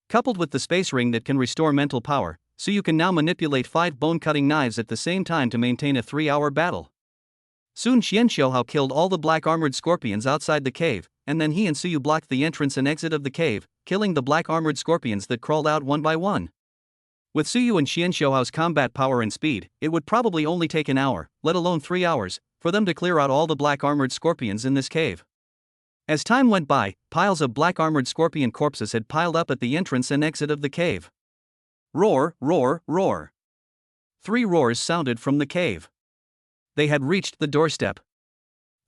Coupled with the space ring that can restore mental power, Suyu can now manipulate 5 bone-cutting knives at the same time to maintain a 3-hour battle. Soon Chen Xiaohao killed all the black armored scorpions outside the cave, and then he and Suyu blocked the entrance and exit of the cave, killing the black armored scorpions that crawled out one by one. With Suyu and Chen Xiaohao's combat power and speed, it would probably only take an hour, let alone 3 hours, for them to clear out all the black armored scorpions in this cave. As time went by, piles of black armored scorpion corpses had piled up at the entrance and exit of the cave. Roar, roar, roar. 3 roars sounded from the cave. They had reached the doorstep.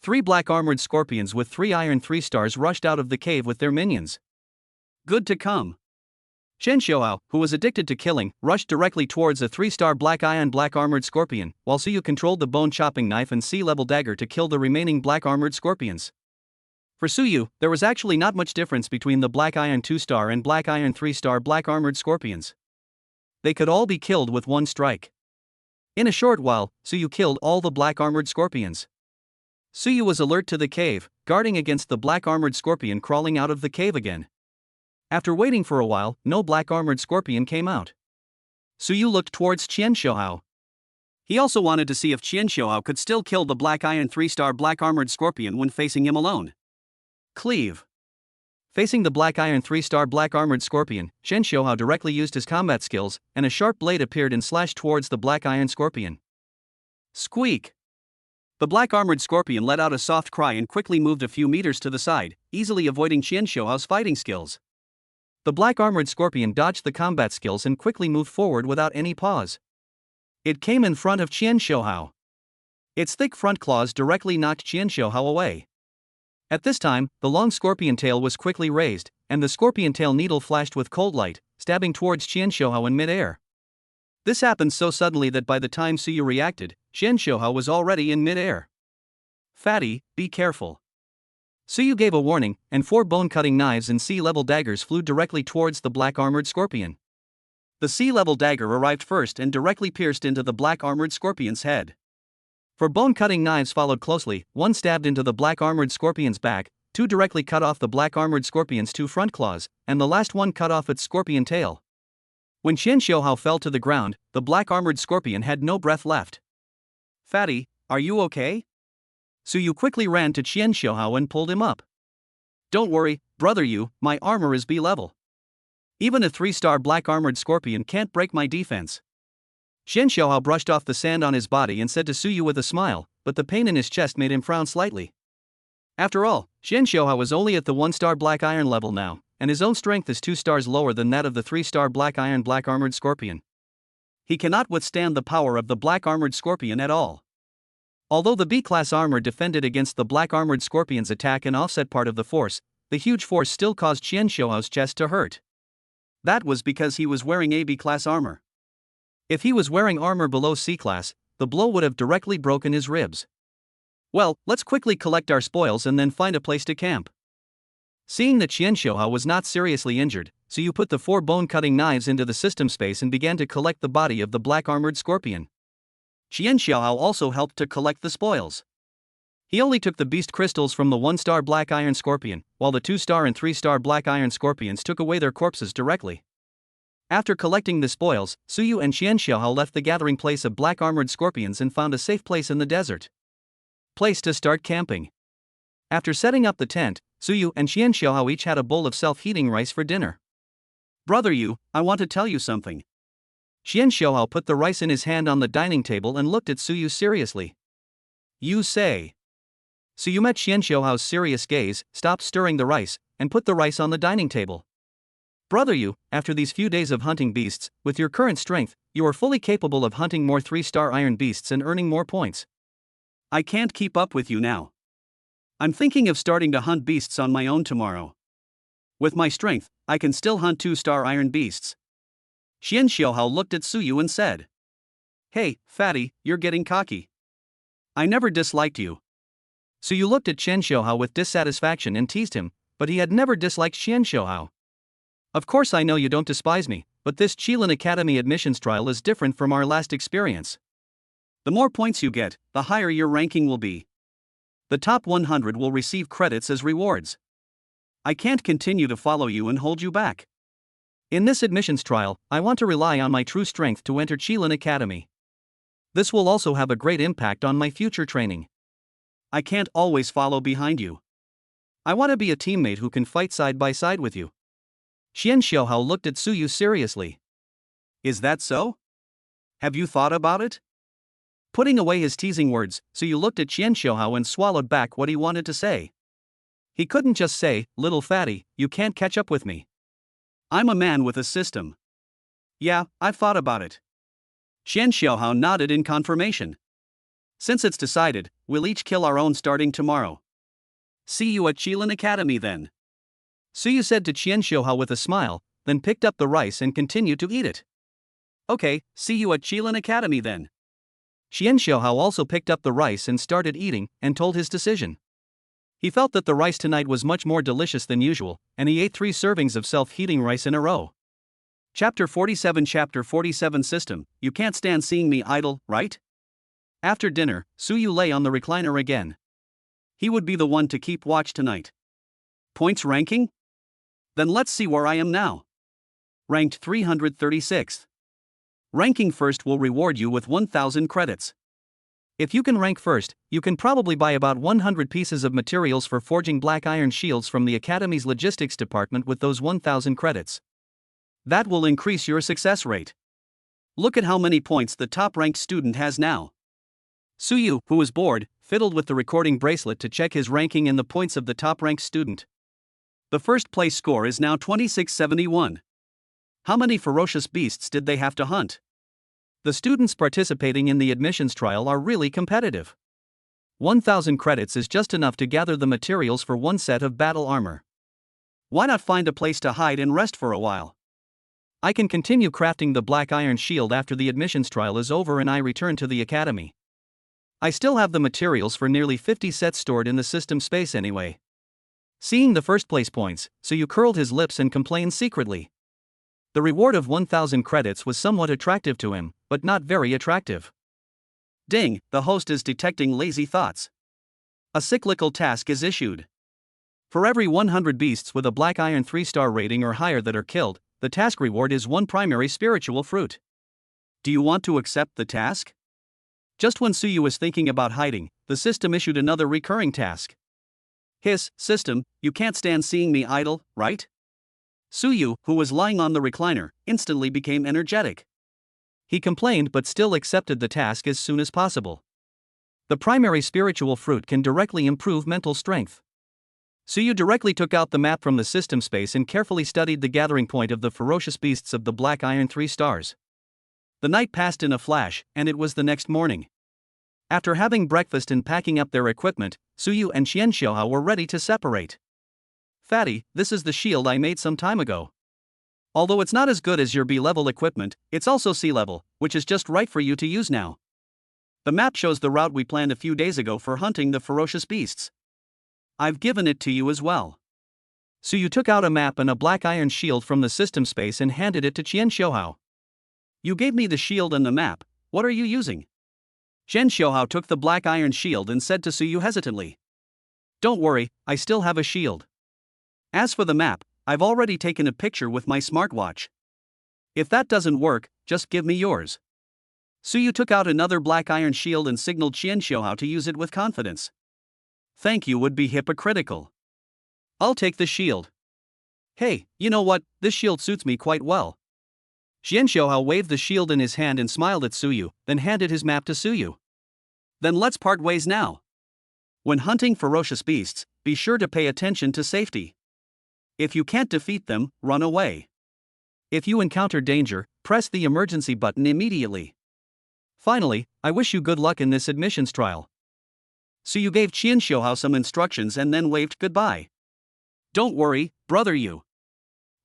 3 black armored scorpions with 3 iron 3-stars rushed out of the cave with their minions. Good to come. Chen Xiaohao, who was addicted to killing, rushed directly towards a 3-star black iron black armored scorpion, while Suyu controlled the bone-chopping knife and sea-level dagger to kill the remaining black armored scorpions. For Suyu, there was actually not much difference between the black iron 2-star and black iron 3-star black armored scorpions. They could all be killed with one strike. In a short while, Suyu killed all the black armored scorpions. Suyu was alert to the cave, guarding against the black armored scorpion crawling out of the cave again. After waiting for a while, no black armored scorpion came out. Suyu looked towards Chen Xiaohao. He also wanted to see if Chen Xiaohao could still kill the black iron 3-star black armored scorpion when facing him alone. Cleave. Facing the black iron 3-star black armored scorpion, Chen Xiaohao directly used his combat skills, and a sharp blade appeared and slashed towards the black iron scorpion. Squeak. The black armored scorpion let out a soft cry and quickly moved a few meters to the side, easily avoiding Chen Xiaohao's fighting skills. The black armored scorpion dodged the combat skills and quickly moved forward without any pause. It came in front of Chen Xiaohao. Its thick front claws directly knocked Chen Xiaohao away. At this time, the long scorpion tail was quickly raised, and the scorpion tail needle flashed with cold light, stabbing towards Chen Xiaohao in mid-air. This happened so suddenly that by the time Suyu reacted, Chen Xiaohao was already in mid-air. Fatty, be careful. Suyu gave a warning, and 4 bone-cutting knives and sea-level daggers flew directly towards the black armored scorpion. The sea-level dagger arrived first and directly pierced into the black armored scorpion's head. 4 bone-cutting knives followed closely, 1 stabbed into the black armored scorpion's back, 2 directly cut off the black armored scorpion's 2 front claws, and the last one cut off its scorpion tail. When Chen Xiaohao fell to the ground, the black armored scorpion had no breath left. Fatty, are you okay? Suyu quickly ran to Chen Xiaohao and pulled him up. Don't worry, brother my armor is B-level. Even a 3-star black armored scorpion can't break my defense. Chen Xiaohao brushed off the sand on his body and said to Suyu with a smile, but the pain in his chest made him frown slightly. After all, Chen Xiaohao was only at the 1-star black iron level now, and his own strength is 2 stars lower than that of the 3-star black iron black armored scorpion. He cannot withstand the power of the black armored scorpion at all. Although the B-class armor defended against the black armored scorpion's attack and offset part of the force, the huge force still caused Chen Xiaohao's chest to hurt. That was because he was wearing a B-class armor. If he was wearing armor below C-class, the blow would have directly broken his ribs. Well, let's quickly collect our spoils and then find a place to camp. Seeing that Qian Xiaohao was not seriously injured, so you put the 4 bone-cutting knives into the system space and began to collect the body of the black-armored scorpion. Qian Xiaohao also helped to collect the spoils. He only took the beast crystals from the 1-star black iron scorpion, while the 2-star and 3-star black iron scorpions took away their corpses directly. After collecting the spoils, Suyu and Qian Xiaohao left the gathering place of black-armored scorpions and found a safe place in the desert. Place to start camping. After setting up the tent, Suyu and Qian Xiaohao each had a bowl of self-heating rice for dinner. Brother Yu, I want to tell you something. Qian Xiaohao put the rice in his hand on the dining table and looked at Suyu seriously. You say. Suyu met Qian Xiaohao's serious gaze, stopped stirring the rice, and put the rice on the dining table. Brother Yu, after these few days of hunting beasts, with your current strength, you are fully capable of hunting more 3-star iron beasts and earning more points. I can't keep up with you now. I'm thinking of starting to hunt beasts on my own tomorrow. With my strength, I can still hunt 2-star iron beasts. Qian Xiaohao looked at Suyu and said. Hey, fatty, you're getting cocky. I never disliked you. Suyu looked at Qian Xiaohao with dissatisfaction and teased him, but he had never disliked Qian Xiaohao. Of course I know you don't despise me, but this Qilin Academy admissions trial is different from our last experience. The more points you get, the higher your ranking will be. The top 100 will receive credits as rewards. I can't continue to follow you and hold you back. In this admissions trial, I want to rely on my true strength to enter Qilin Academy. This will also have a great impact on my future training. I can't always follow behind you. I want to be a teammate who can fight side by side with you. Qian Xiaohao looked at Suyu seriously. Is that so? Have you thought about it? Putting away his teasing words, Suyu looked at Qian Xiaohao and swallowed back what he wanted to say. He couldn't just say, little fatty, you can't catch up with me. I'm a man with a system. Yeah, I've thought about it. Qian Xiaohao nodded in confirmation. Since it's decided, we'll each kill our own starting tomorrow. See you at Qilin Academy then. Suyu said to Qian Xiaohao with a smile, then picked up the rice and continued to eat it. Okay, see you at Qilin Academy then. Qian Xiaohao also picked up the rice and started eating, and told his decision. He felt that the rice tonight was much more delicious than usual, and he ate 3 servings of self-heating rice in a row. Chapter 47 System, you can't stand seeing me idle, right? After dinner, Suyu lay on the recliner again. He would be the one to keep watch tonight. Points ranking? Then let's see where I am now. Ranked 336. Ranking first will reward you with 1,000 credits. If you can rank first, you can probably buy about 100 pieces of materials for forging black iron shields from the Academy's logistics department with those 1,000 credits. That will increase your success rate. Look at how many points the top-ranked student has now. Suyu, who was bored, fiddled with the recording bracelet to check his ranking and the points of the top-ranked student. The first place score is now 2671. How many ferocious beasts did they have to hunt? The students participating in the admissions trial are really competitive. 1,000 credits is just enough to gather the materials for 1 set of battle armor. Why not find a place to hide and rest for a while? I can continue crafting the black iron shield after the admissions trial is over and I return to the academy. I still have the materials for nearly 50 sets stored in the system space anyway. Seeing the first place points, Suyu curled his lips and complained secretly. The reward of 1,000 credits was somewhat attractive to him, but not very attractive. Ding, the host is detecting lazy thoughts. A cyclical task is issued. For every 100 beasts with a black iron 3-star rating or higher that are killed, the task reward is 1 primary spiritual fruit. Do you want to accept the task? Just when Suyu was thinking about hiding, the system issued another recurring task. Hiss, system, you can't stand seeing me idle, right? Suyu, who was lying on the recliner, instantly became energetic. He complained but still accepted the task as soon as possible. The primary spiritual fruit can directly improve mental strength. Suyu directly took out the map from the system space and carefully studied the gathering point of the ferocious beasts of the black iron 3 stars. The night passed in a flash, and it was the next morning. After having breakfast and packing up their equipment, Suyu and Qian Xiaohao were ready to separate. Fatty, this is the shield I made some time ago. Although it's not as good as your B-level equipment, it's also C-level, which is just right for you to use now. The map shows the route we planned a few days ago for hunting the ferocious beasts. I've given it to you as well. Suyu took out a map and a black iron shield from the system space and handed it to Qian Xiuhao. You gave me the shield and the map, what are you using? Qian Xiuhao took the black iron shield and said to Suyu hesitantly. Don't worry, I still have a shield. As for the map, I've already taken a picture with my smartwatch. If that doesn't work, just give me yours. Suyu took out another black iron shield and signaled Qian Xiuhao to use it with confidence. Thank you would be hypocritical. I'll take the shield. Hey, you know what, this shield suits me quite well. Qian Xiuhao waved the shield in his hand and smiled at Suyu, then handed his map to Suyu. Then let's part ways now. When hunting ferocious beasts, be sure to pay attention to safety. If you can't defeat them, run away. If you encounter danger, press the emergency button immediately. Finally, I wish you good luck in this admissions trial. Suyu gave Qian Xiuhao some instructions and then waved goodbye. Don't worry, brother Yu.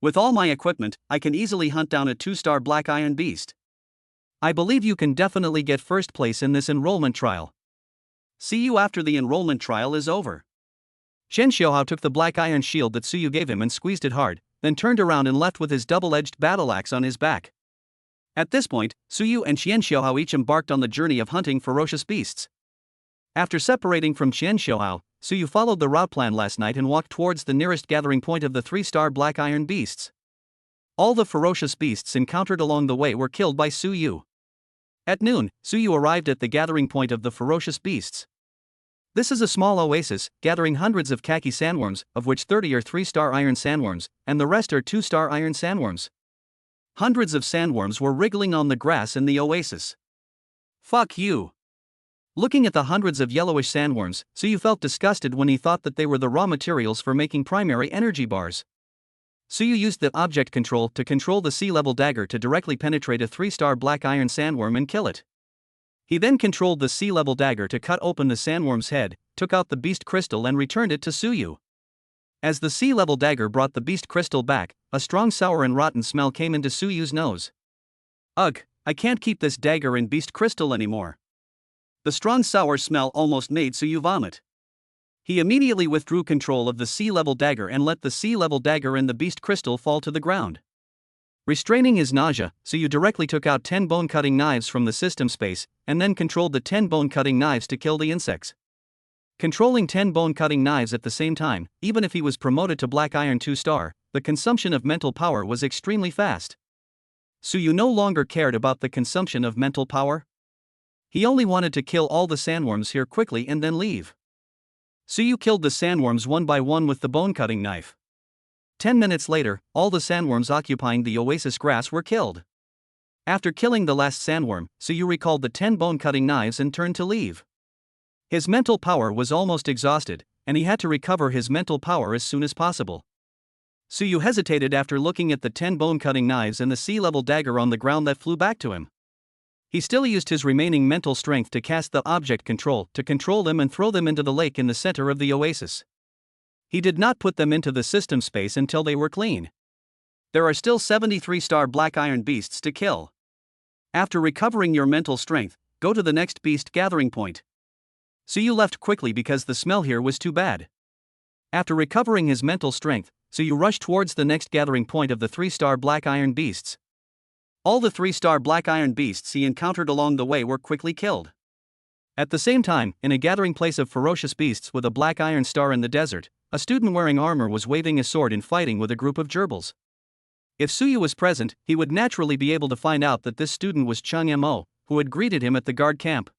With all my equipment, I can easily hunt down a 2-star black iron beast. I believe you can definitely get first place in this enrollment trial. See you after the enrollment trial is over. Qian Xiuhao took the black iron shield that Suyu gave him and squeezed it hard, then turned around and left with his double-edged battle axe on his back. At this point, Suyu and Qian Xiuhao each embarked on the journey of hunting ferocious beasts. After separating from Qian Xiuhao, Suyu followed the route plan last night and walked towards the nearest gathering point of the 3-star black iron beasts. All the ferocious beasts encountered along the way were killed by Suyu. At noon, Suyu arrived at the gathering point of the ferocious beasts. This is a small oasis, gathering hundreds of khaki sandworms, of which 30 are 3-star iron sandworms, and the rest are 2-star iron sandworms. Hundreds of sandworms were wriggling on the grass in the oasis. Fuck you. Looking at the hundreds of yellowish sandworms, Suyu felt disgusted when he thought that they were the raw materials for making primary energy bars. Suyu used the object control to control the sea-level dagger to directly penetrate a 3-star black iron sandworm and kill it. He then controlled the sea-level dagger to cut open the sandworm's head, took out the beast crystal and returned it to Suyu. As the sea-level dagger brought the beast crystal back, a strong sour and rotten smell came into Suyu's nose. Ugh, I can't keep this dagger and beast crystal anymore. The strong sour smell almost made Suyu vomit. He immediately withdrew control of the sea-level dagger and let the sea-level dagger and the beast crystal fall to the ground. Restraining his nausea, Suyu directly took out 10 bone-cutting knives from the system space, and then controlled the 10 bone-cutting knives to kill the insects. Controlling 10 bone-cutting knives at the same time, even if he was promoted to Black Iron 2-star, the consumption of mental power was extremely fast. Suyu no longer cared about the consumption of mental power. He only wanted to kill all the sandworms here quickly and then leave. Suyu killed the sandworms one by one with the bone-cutting knife. 10 minutes later, all the sandworms occupying the oasis grass were killed. After killing the last sandworm, Suyu recalled the 10 bone-cutting knives and turned to leave. His mental power was almost exhausted, and he had to recover his mental power as soon as possible. Suyu hesitated after looking at the 10 bone-cutting knives and the sea-level dagger on the ground that flew back to him. He still used his remaining mental strength to cast the object control to control them and throw them into the lake in the center of the oasis. He did not put them into the system space until they were clean. There are still 73-star black iron beasts to kill. After recovering your mental strength, go to the next beast gathering point. Suyu left quickly because the smell here was too bad. After recovering his mental strength, Suyu rushed towards the next gathering point of the 3-star black iron beasts. All the 3-star black iron beasts he encountered along the way were quickly killed. At the same time, in a gathering place of ferocious beasts with a black iron star in the desert, a student wearing armor was waving a sword and fighting with a group of gerbils. If Suyu was present, he would naturally be able to find out that this student was Chung Mo, who had greeted him at the guard camp.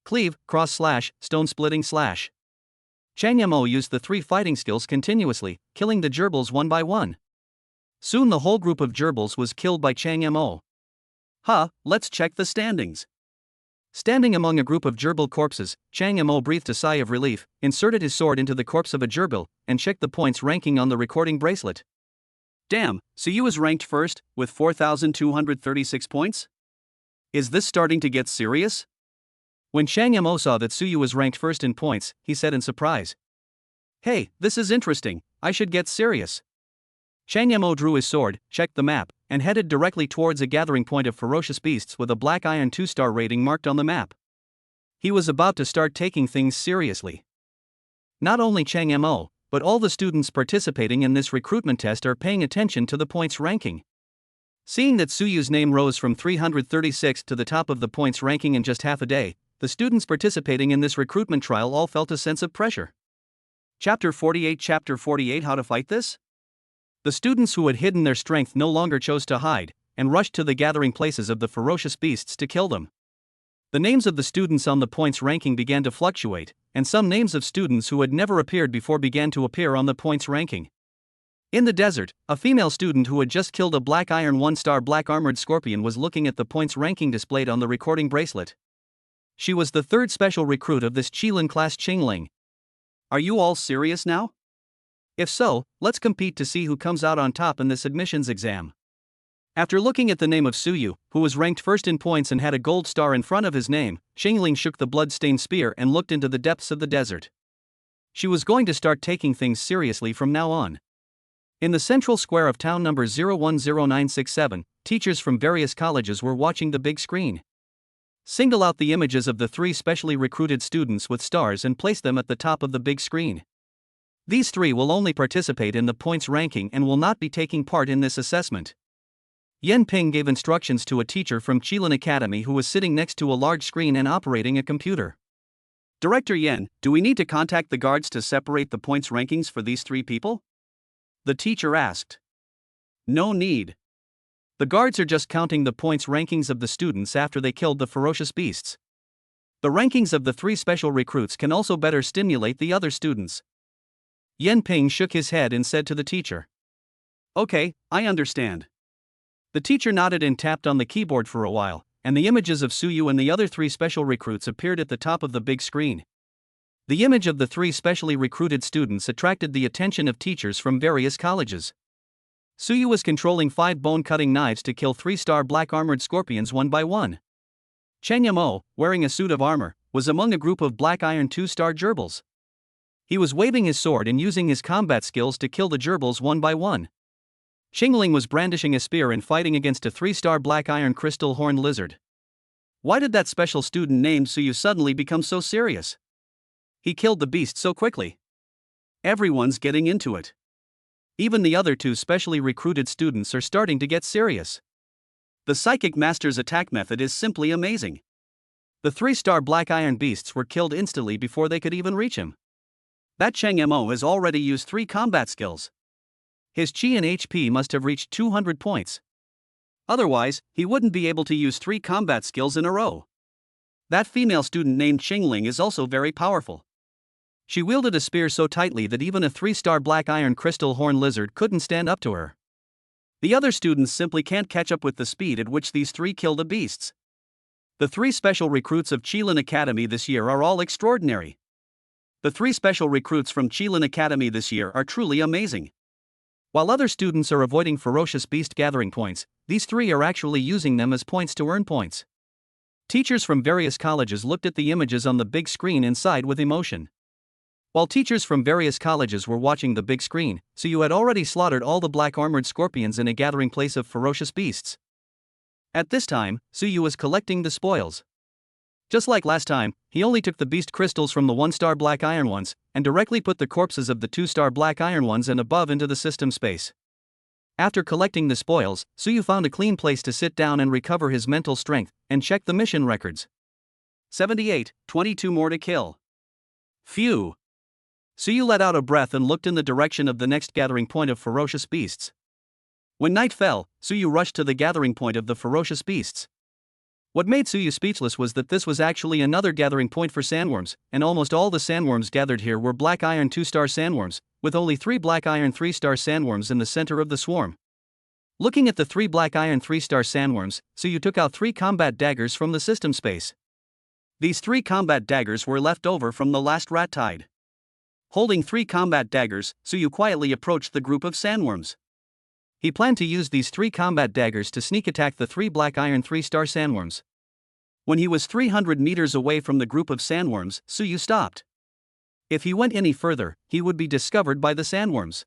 Cleave, cross slash, stone splitting slash. Chang Mo used the 3 fighting skills continuously, killing the gerbils one by one. Soon the whole group of gerbils was killed by Chang Mo. Let's check the standings. Standing among a group of gerbil corpses, Chang Mo breathed a sigh of relief, inserted his sword into the corpse of a gerbil, and checked the points ranking on the recording bracelet. Damn, Suyu is ranked first, with 4,236 points? Is this starting to get serious? When Chang Mo saw that Suyu was ranked first in points, he said in surprise. Hey, this is interesting, I should get serious. Chang Mo drew his sword, checked the map, and headed directly towards a gathering point of ferocious beasts with a black iron 2-star rating marked on the map. He was about to start taking things seriously. Not only Chang Mo, but all the students participating in this recruitment test are paying attention to the points ranking. Seeing that Suyu's name rose from 336 to the top of the points ranking in just half a day, the students participating in this recruitment trial all felt a sense of pressure. Chapter 48 How to fight this? The students who had hidden their strength no longer chose to hide, and rushed to the gathering places of the ferocious beasts to kill them. The names of the students on the points ranking began to fluctuate, and some names of students who had never appeared before began to appear on the points ranking. In the desert, a female student who had just killed a black iron 1-star black armored scorpion was looking at the points ranking displayed on the recording bracelet. She was the third special recruit of this Qilin class Qingling. Are you all serious now? If so, let's compete to see who comes out on top in this admissions exam. After looking at the name of Suyu, who was ranked first in points and had a gold star in front of his name, Qingling shook the blood-stained spear and looked into the depths of the desert. She was going to start taking things seriously from now on. In the central square of town number 010967, teachers from various colleges were watching the big screen. Single out the images of the 3 specially recruited students with stars and place them at the top of the big screen. These 3 will only participate in the points ranking and will not be taking part in this assessment. Yan Ping gave instructions to a teacher from Qilin Academy who was sitting next to a large screen and operating a computer. Director Yan, do we need to contact the guards to separate the points rankings for these 3 people? The teacher asked. No need. The guards are just counting the points rankings of the students after they killed the ferocious beasts. The rankings of the 3 special recruits can also better stimulate the other students. Yan Ping shook his head and said to the teacher. Okay, I understand. The teacher nodded and tapped on the keyboard for a while, and the images of Suyu and the other 3 special recruits appeared at the top of the big screen. The image of the 3 specially recruited students attracted the attention of teachers from various colleges. Suyu was controlling 5 bone-cutting knives to kill 3-star black armored scorpions one by one. Chang Mo, wearing a suit of armor, was among a group of black iron 2-star gerbils. He was waving his sword and using his combat skills to kill the gerbils one by one. Qingling was brandishing a spear and fighting against a 3-star black iron crystal horned lizard. Why did that special student named Suyu suddenly become so serious? He killed the beast so quickly. Everyone's getting into it. Even the other 2 specially recruited students are starting to get serious. The Psychic Master's attack method is simply amazing. The 3-star black iron beasts were killed instantly before they could even reach him. That Chang Mo has already used 3 combat skills. His Qi and HP must have reached 200 points. Otherwise, he wouldn't be able to use 3 combat skills in a row. That female student named Qingling is also very powerful. She wielded a spear so tightly that even a 3-star black iron crystal horn lizard couldn't stand up to her. The other students simply can't catch up with the speed at which these 3 kill the beasts. The 3 special recruits of Qilin Academy this year are all extraordinary. The 3 special recruits from Qilin Academy this year are truly amazing. While other students are avoiding ferocious beast gathering points, these 3 are actually using them as points to earn points. Teachers from various colleges looked at the images on the big screen and sighed with emotion. While teachers from various colleges were watching the big screen, Suyu had already slaughtered all the black armored scorpions in a gathering place of ferocious beasts. At this time, Suyu was collecting the spoils. Just like last time, he only took the beast crystals from the 1-star black iron ones, and directly put the corpses of the 2-star black iron ones and above into the system space. After collecting the spoils, Suyu found a clean place to sit down and recover his mental strength, and check the mission records. 78, 22 more to kill. Phew! Suyu let out a breath and looked in the direction of the next gathering point of ferocious beasts. When night fell, Suyu rushed to the gathering point of the ferocious beasts. What made Suyu speechless was that this was actually another gathering point for sandworms, and almost all the sandworms gathered here were black iron 2-star sandworms, with only 3 black iron 3-star sandworms in the center of the swarm. Looking at the 3 black iron 3-star sandworms, Suyu took out 3 combat daggers from the system space. These 3 combat daggers were left over from the last rat tide. Holding 3 combat daggers, Suyu quietly approached the group of sandworms. He planned to use these 3 combat daggers to sneak attack the 3 black iron 3-star sandworms. When he was 300 meters away from the group of sandworms, Suyu stopped. If he went any further, he would be discovered by the sandworms.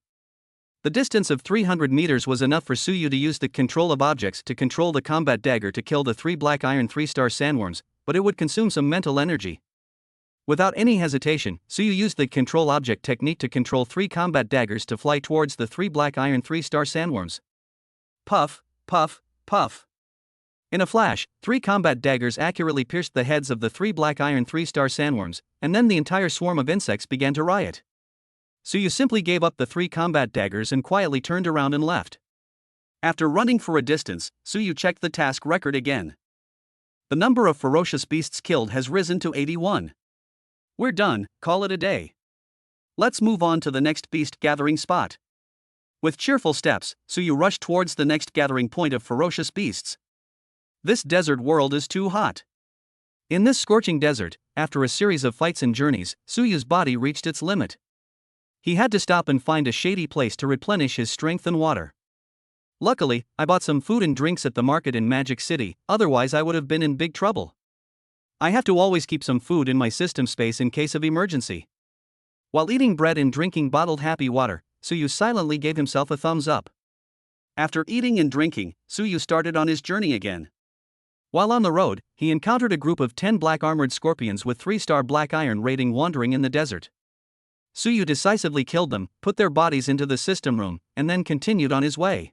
The distance of 300 meters was enough for Suyu to use the control of objects to control the combat dagger to kill the 3 black iron 3-star sandworms, but it would consume some mental energy. Without any hesitation, Suyu used the control object technique to control 3 combat daggers to fly towards the 3 black iron 3-star sandworms. Puff, puff, puff. In a flash, 3 combat daggers accurately pierced the heads of the 3 black iron 3-star sandworms, and then the entire swarm of insects began to riot. Suyu simply gave up the 3 combat daggers and quietly turned around and left. After running for a distance, Suyu checked the task record again. The number of ferocious beasts killed has risen to 81. We're done, call it a day. Let's move on to the next beast gathering spot. With cheerful steps, Suyu rushed towards the next gathering point of ferocious beasts. This desert world is too hot. In this scorching desert, after a series of fights and journeys, Suyu's body reached its limit. He had to stop and find a shady place to replenish his strength and water. Luckily, I bought some food and drinks at the market in Magic City, otherwise I would have been in big trouble. I have to always keep some food in my system space in case of emergency. While eating bread and drinking bottled happy water, Suyu silently gave himself a thumbs up. After eating and drinking, Suyu started on his journey again. While on the road, he encountered a group of 10 black armored scorpions with 3-star black iron rating wandering in the desert. Suyu decisively killed them, put their bodies into the system room, and then continued on his way.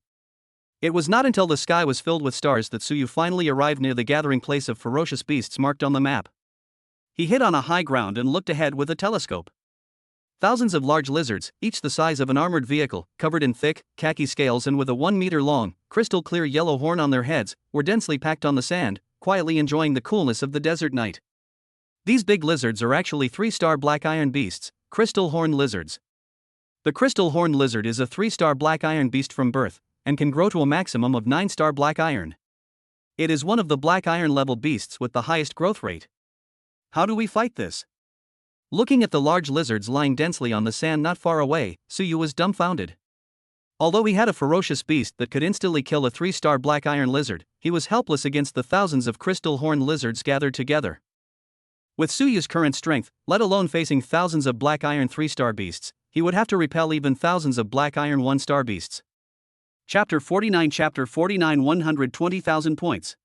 It was not until the sky was filled with stars that Suyu finally arrived near the gathering place of ferocious beasts marked on the map. He hit on a high ground and looked ahead with a telescope. Thousands of large lizards, each the size of an armored vehicle, covered in thick, khaki scales and with a 1-meter-long, crystal-clear yellow horn on their heads, were densely packed on the sand, quietly enjoying the coolness of the desert night. These big lizards are actually 3-star black iron beasts, crystal horn lizards. The crystal horn lizard is a 3-star black iron beast from birth, and can grow to a maximum of 9-star black iron. It is one of the black iron level beasts with the highest growth rate. How do we fight this? Looking at the large lizards lying densely on the sand not far away, Suyu was dumbfounded. Although he had a ferocious beast that could instantly kill a 3-star black iron lizard, he was helpless against the thousands of crystal horn lizards gathered together. With Suyu's current strength, let alone facing thousands of black iron 3-star beasts, he would have to repel even thousands of black iron 1-star beasts. Chapter 49 120,000 points.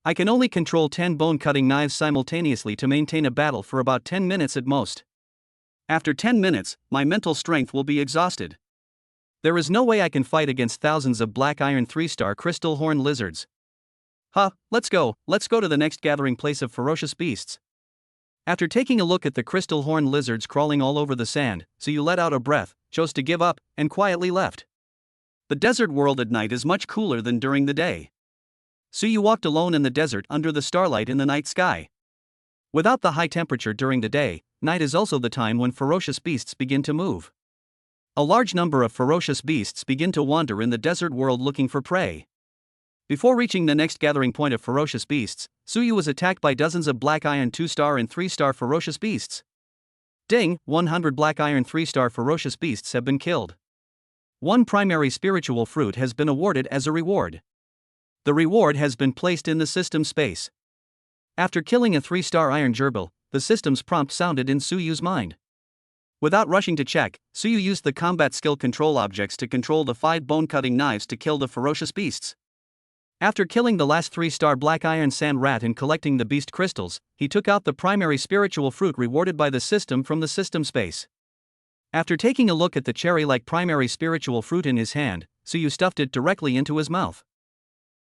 I can only control 10 bone-cutting knives simultaneously to maintain a battle for about 10 minutes at most. After 10 minutes, my mental strength will be exhausted. There is no way I can fight against thousands of black iron 3-star crystal horn lizards. Let's go to the next gathering place of ferocious beasts. After taking a look at the crystal horn lizards crawling all over the sand, Suyu let out a breath, chose to give up, and quietly left. The desert world at night is much cooler than during the day. Suyu walked alone in the desert under the starlight in the night sky. Without the high temperature during the day, night is also the time when ferocious beasts begin to move. A large number of ferocious beasts begin to wander in the desert world looking for prey. Before reaching the next gathering point of ferocious beasts, Suyu was attacked by dozens of black iron 2-star and 3-star ferocious beasts. Ding, 100 black iron 3-star ferocious beasts have been killed. 1 primary spiritual fruit has been awarded as a reward. The reward has been placed in the system space. After killing a 3-star iron gerbil, the system's prompt sounded in Suyu's mind. Without rushing to check, Suyu used the combat skill control objects to control the 5 bone-cutting knives to kill the ferocious beasts. After killing the last 3-star black iron sand rat and collecting the beast crystals, he took out the primary spiritual fruit rewarded by the system from the system space. After taking a look at the cherry-like primary spiritual fruit in his hand, Suyu stuffed it directly into his mouth.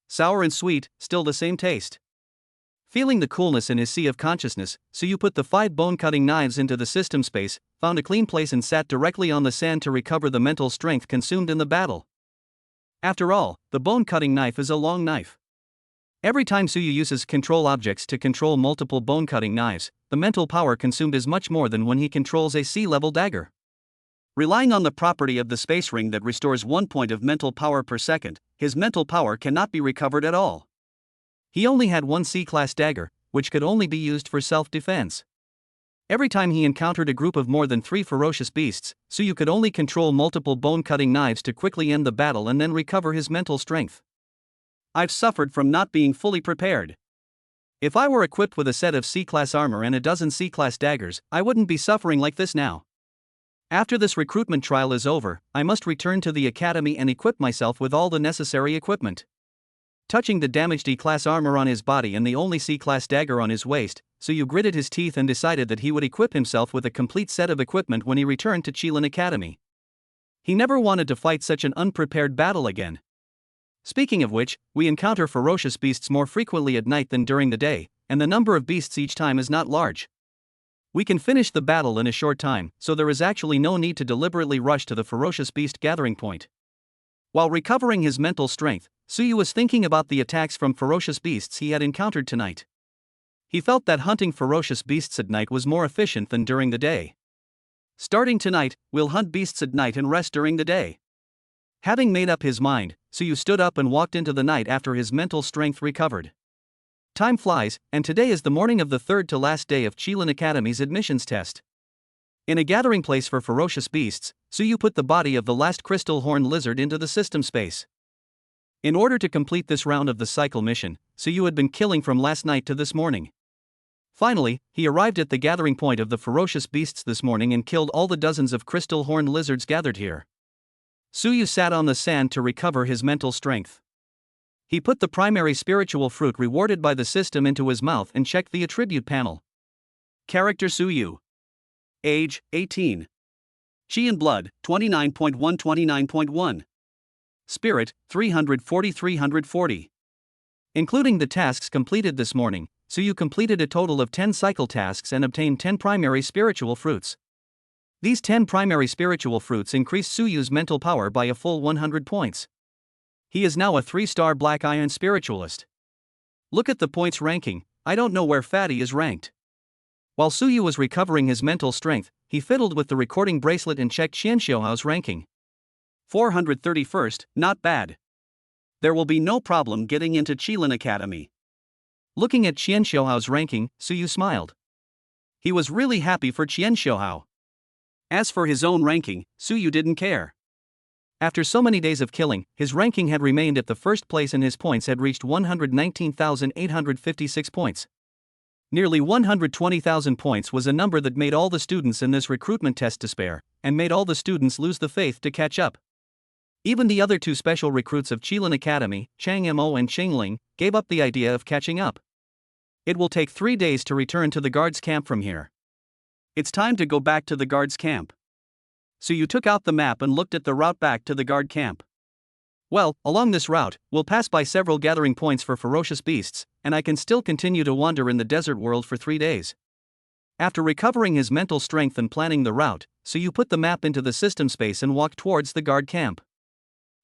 Sour and sweet, still the same taste. Feeling the coolness in his sea of consciousness, Suyu put the 5 bone-cutting knives into the system space, found a clean place and sat directly on the sand to recover the mental strength consumed in the battle. After all, the bone-cutting knife is a long knife. Every time Suyu uses control objects to control multiple bone-cutting knives, the mental power consumed is much more than when he controls a sea-level dagger. Relying on the property of the space ring that restores 1 point of mental power per second, his mental power cannot be recovered at all. He only had 1 C-class dagger, which could only be used for self-defense. Every time he encountered a group of more than 3 ferocious beasts, Suyu could only control multiple bone-cutting knives to quickly end the battle and then recover his mental strength. I've suffered from not being fully prepared. If I were equipped with a set of C-class armor and a dozen C-class daggers, I wouldn't be suffering like this now. After this recruitment trial is over, I must return to the academy and equip myself with all the necessary equipment. touching the damaged E-class armor on his body and the only C-class dagger on his waist, Suyu gritted his teeth and decided that he would equip himself with a complete set of equipment when he returned to Qilin Academy. He never wanted to fight such an unprepared battle again. Speaking of which, we encounter ferocious beasts more frequently at night than during the day, and the number of beasts each time is not large. We can finish the battle in a short time, so there is actually no need to deliberately rush to the ferocious beast gathering point. While recovering his mental strength, Suyu was thinking about the attacks from ferocious beasts he had encountered tonight. He felt that hunting ferocious beasts at night was more efficient than during the day. Starting tonight, we'll hunt beasts at night and rest during the day. Having made up his mind, Suyu stood up and walked into the night after his mental strength recovered. Time flies, and today is the morning of the third to last day of Qilin Academy's admissions test. In a gathering place for ferocious beasts, Suyu put the body of the last crystal horn lizard into the system space. In order to complete this round of the cycle mission, Suyu had been killing from last night to this morning. Finally, he arrived at the gathering point of the ferocious beasts this morning and killed all the dozens of crystal horn lizards gathered here. Suyu sat on the sand to recover his mental strength. He put the primary spiritual fruit rewarded by the system into his mouth and checked the attribute panel. Character Suyu. Age, 18. Qi and blood, 29.1-29.1. Spirit, 340-340. Including the tasks completed this morning, Suyu completed a total of 10 cycle tasks and obtained 10 primary spiritual fruits. These 10 primary spiritual fruits increase Suyu's mental power by a full 100 points. He is now a 3-star Black Iron Spiritualist. Look at the points ranking, I don't know where Fatty is ranked. While Suyu was recovering his mental strength, he fiddled with the recording bracelet and checked Xianxiuhao's ranking. 431st, not bad. There will be no problem getting into Qilin Academy. Looking at Xianxiuhao's ranking, Suyu smiled. He was really happy for Xianxiuhao. As for his own ranking, Suyu didn't care. After so many days of killing, his ranking had remained at the first place and his points had reached 119,856 points. Nearly 120,000 points was a number that made all the students in this recruitment test despair, and made all the students lose the faith to catch up. Even the other two special recruits of Qilin Academy, Chang Mo and Xingling, gave up the idea of catching up. It will take 3 days to return to the guards' camp from here. It's time to go back to the guards' camp. Suyu took out the map and looked at the route back to the guard camp. Well, along this route, we'll pass by several gathering points for ferocious beasts, and I can still continue to wander in the desert world for 3 days. After recovering his mental strength and planning the route, Suyu put the map into the system space and walked towards the guard camp.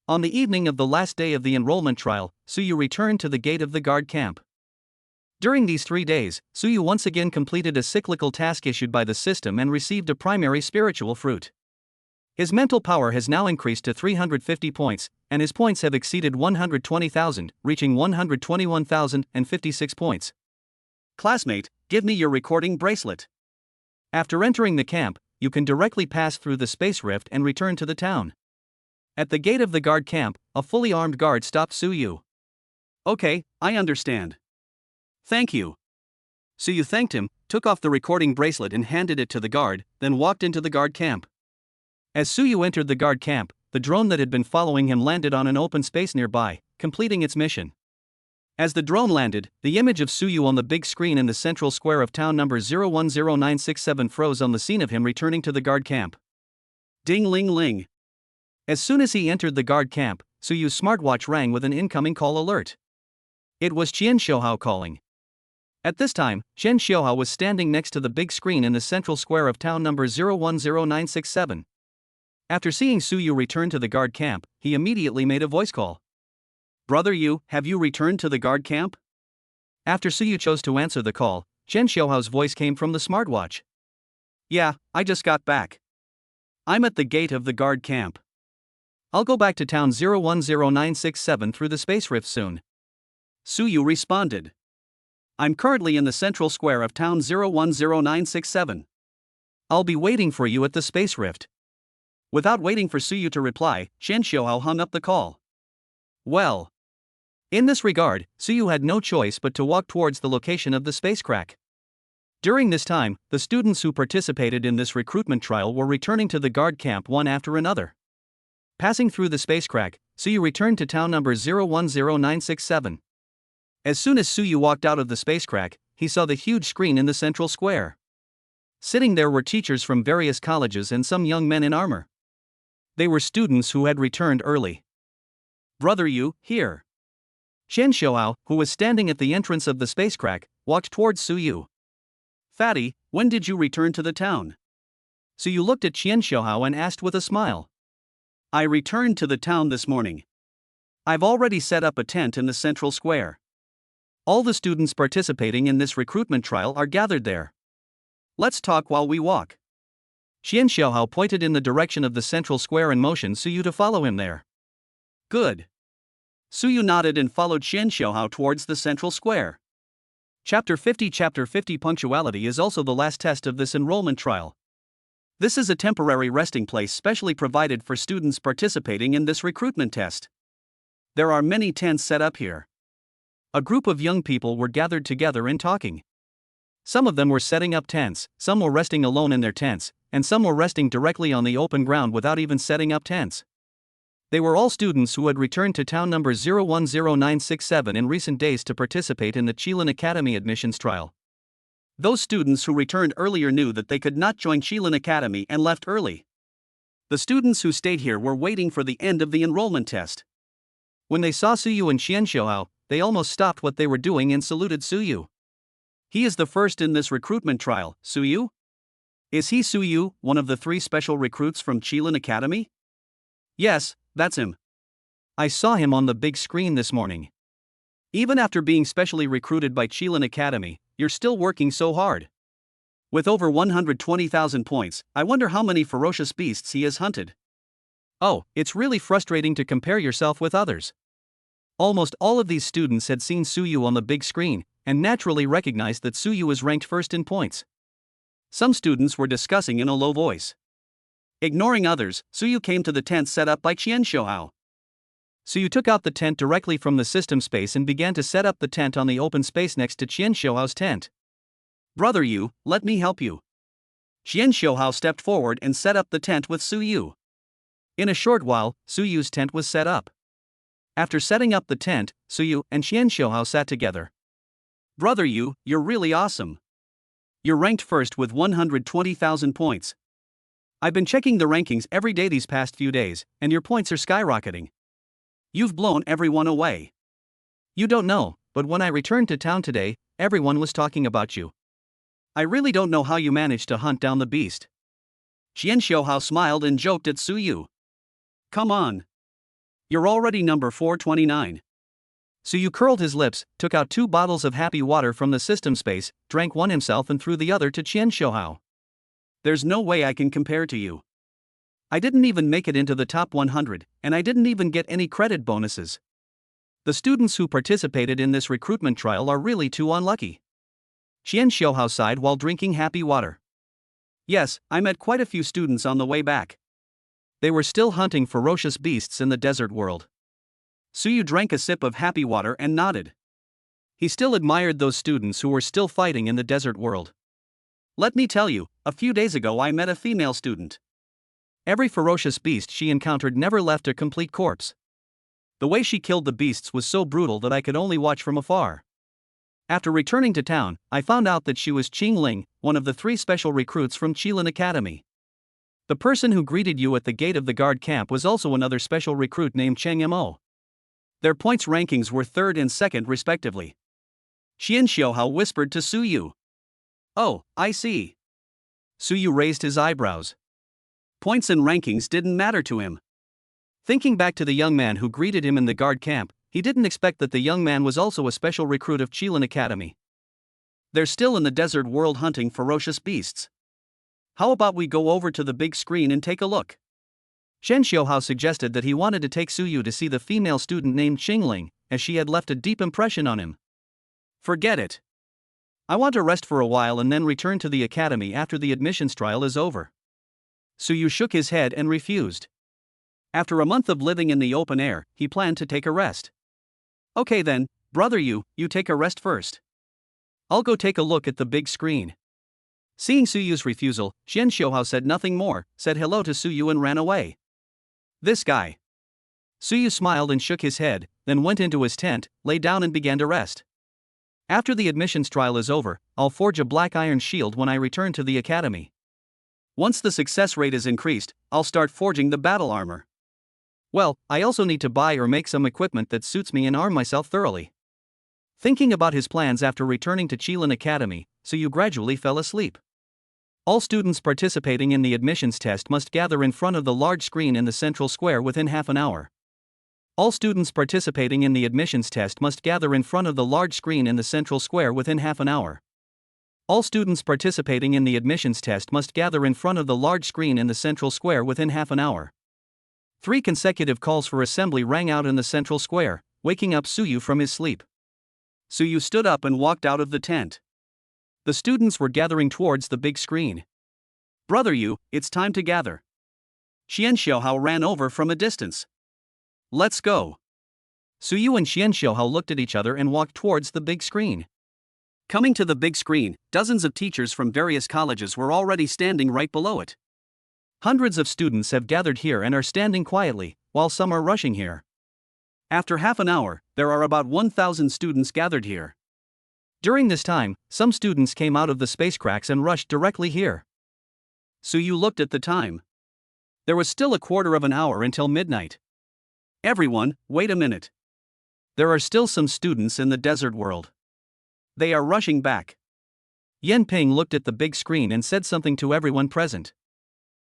On the evening of the last day of the enrollment trial, Suyu returned to the gate of the guard camp. During these 3 days, Suyu once again completed a cyclical task issued by the system and received a primary spiritual fruit. His mental power has now increased to 350 points, and his points have exceeded 120,000, reaching 121,056 points. Classmate, give me your recording bracelet. After entering the camp, you can directly pass through the space rift and return to the town. At the gate of the guard camp, a fully armed guard stopped Suyu. Okay, I understand. Thank you. Suyu thanked him, took off the recording bracelet and handed it to the guard, then walked into the guard camp. As Suyu entered the guard camp, the drone that had been following him landed on an open space nearby, completing its mission. As the drone landed, the image of Suyu on the big screen in the central square of town number 010967 froze on the scene of him returning to the guard camp. Ding ling ling. As soon as he entered the guard camp, Suyu's smartwatch rang with an incoming call alert. It was Xianxiuhao calling. At this time, Xianxiuhao was standing next to the big screen in the central square of town number 010967. After seeing Suyu return to the guard camp, he immediately made a voice call. Brother Yu, have you returned to the guard camp? After Suyu chose to answer the call, Xianxiuhao's voice came from the smartwatch. Yeah, I just got back. I'm at the gate of the guard camp. I'll go back to town 010967 through the space rift soon. Suyu responded. I'm currently in the central square of town 010967. I'll be waiting for you at the space rift. Without waiting for Suyu to reply, Xianxiuhao hung up the call. Well. In this regard, Suyu had no choice but to walk towards the location of the space crack. During this time, the students who participated in this recruitment trial were returning to the guard camp one after another. Passing through the space crack, Suyu returned to town number 010967. As soon as Suyu walked out of the space crack, he saw the huge screen in the central square. Sitting there were teachers from various colleges and some young men in armor. They were students who had returned early. Brother Yu, here. Qian Xiaohao, who was standing at the entrance of the space crack, walked towards Suyu. Fatty, when did you return to the town? Suyu looked at Qian Xiaohao and asked with a smile. I returned to the town this morning. I've already set up a tent in the central square. All the students participating in this recruitment trial are gathered there. Let's talk while we walk. Qian Xiaohao pointed in the direction of the central square and motioned Suyu to follow him there. Good. Suyu nodded and followed Qian Xiaohao towards the central square. Chapter 50 Punctuality is also the last test of this enrollment trial. This is a temporary resting place specially provided for students participating in this recruitment test. There are many tents set up here. A group of young people were gathered together and talking. Some of them were setting up tents, some were resting alone in their tents, and some were resting directly on the open ground without even setting up tents. They were all students who had returned to town number 010967 in recent days to participate in the Qilin Academy admissions trial. Those students who returned earlier knew that they could not join Qilin Academy and left early. The students who stayed here were waiting for the end of the enrollment test. When they saw Suyu and Qian Xiaohao, they almost stopped what they were doing and saluted Suyu. He is the first in this recruitment trial, Suyu? Is he Suyu, one of the 3 special recruits from Qilin Academy? Yes, that's him. I saw him on the big screen this morning. Even after being specially recruited by Qilin Academy, you're still working so hard. With over 120,000 points, I wonder how many ferocious beasts he has hunted. Oh, it's really frustrating to compare yourself with others. Almost all of these students had seen Suyu on the big screen, and naturally recognized that Suyu is ranked first in points. Some students were discussing in a low voice. Ignoring others, Suyu came to the tent set up by Qian Xiaohao. Suyu took out the tent directly from the system space and began to set up the tent on the open space next to Qian Xiaohao's tent. Brother Yu, let me help you. Qian Xiaohao stepped forward and set up the tent with Suyu. In a short while, Suyu's tent was set up. After setting up the tent, Suyu and Qian Xiaohao sat together. Brother Yu, you're really awesome. You're ranked first with 120,000 points. I've been checking the rankings every day these past few days, and your points are skyrocketing. You've blown everyone away. You don't know, but when I returned to town today, everyone was talking about you. I really don't know how you managed to hunt down the beast. Qian Xiaohao smiled and joked at Suyu. Come on. You're already number 429. Suyu curled his lips, took out 2 bottles of happy water from the system space, drank one himself and threw the other to Qian Xiaohao. There's no way I can compare to you. I didn't even make it into the top 100, and I didn't even get any credit bonuses. The students who participated in this recruitment trial are really too unlucky. Qian Xiaohao sighed while drinking happy water. Yes, I met quite a few students on the way back. They were still hunting ferocious beasts in the desert world. Suyu drank a sip of happy water and nodded. He still admired those students who were still fighting in the desert world. Let me tell you, a few days ago I met a female student. Every ferocious beast she encountered never left a complete corpse. The way she killed the beasts was so brutal that I could only watch from afar. After returning to town, I found out that she was Qing Ling, one of the 3 special recruits from Qilin Academy. The person who greeted you at the gate of the guard camp was also another special recruit named Cheng Mo. Their points rankings were 3rd and 2nd respectively. Qian Xiaohao whispered to Suyu. Oh, I see. Suyu raised his eyebrows. Points and rankings didn't matter to him. Thinking back to the young man who greeted him in the guard camp, he didn't expect that the young man was also a special recruit of Qilin Academy. They're still in the desert world hunting ferocious beasts. How about we go over to the big screen and take a look? Qian Xiaohao suggested that he wanted to take Suyu to see the female student named Qingling, as she had left a deep impression on him. Forget it. I want to rest for a while and then return to the academy after the admissions trial is over. Suyu shook his head and refused. After a month of living in the open air, he planned to take a rest. Okay then, brother you take a rest first. I'll go take a look at the big screen. Seeing Suyu's refusal, Qian Xiaohao said nothing more, said hello to Suyu and ran away. This guy. Suyu smiled and shook his head, then went into his tent, lay down and began to rest. After the admissions trial is over, I'll forge a black iron shield when I return to the academy. Once the success rate is increased, I'll start forging the battle armor. Well, I also need to buy or make some equipment that suits me and arm myself thoroughly. Thinking about his plans after returning to Qilin Academy, Suyu gradually fell asleep. All students participating in the admissions test must gather in front of the large screen in the central square within half an hour. All students participating in the admissions test must gather in front of the large screen in the central square within half an hour. All students participating in the admissions test must gather in front of the large screen in the central square within half an hour. 3 consecutive calls for assembly rang out in the central square, waking up Suyu from his sleep. Suyu stood up and walked out of the tent. The students were gathering towards the big screen. "Brother Yu, it's time to gather." Xian Xiaohao ran over from a distance. "Let's go." Suyu and Xian Xiaohao looked at each other and walked towards the big screen. Coming to the big screen, dozens of teachers from various colleges were already standing right below it. Hundreds of students have gathered here and are standing quietly, while some are rushing here. After half an hour, there are about 1,000 students gathered here. During this time, some students came out of the space cracks and rushed directly here. Suyu looked at the time. There was still a quarter of an hour until midnight. "Everyone, wait a minute. There are still some students in the desert world. They are rushing back." Yan Ping looked at the big screen and said something to everyone present.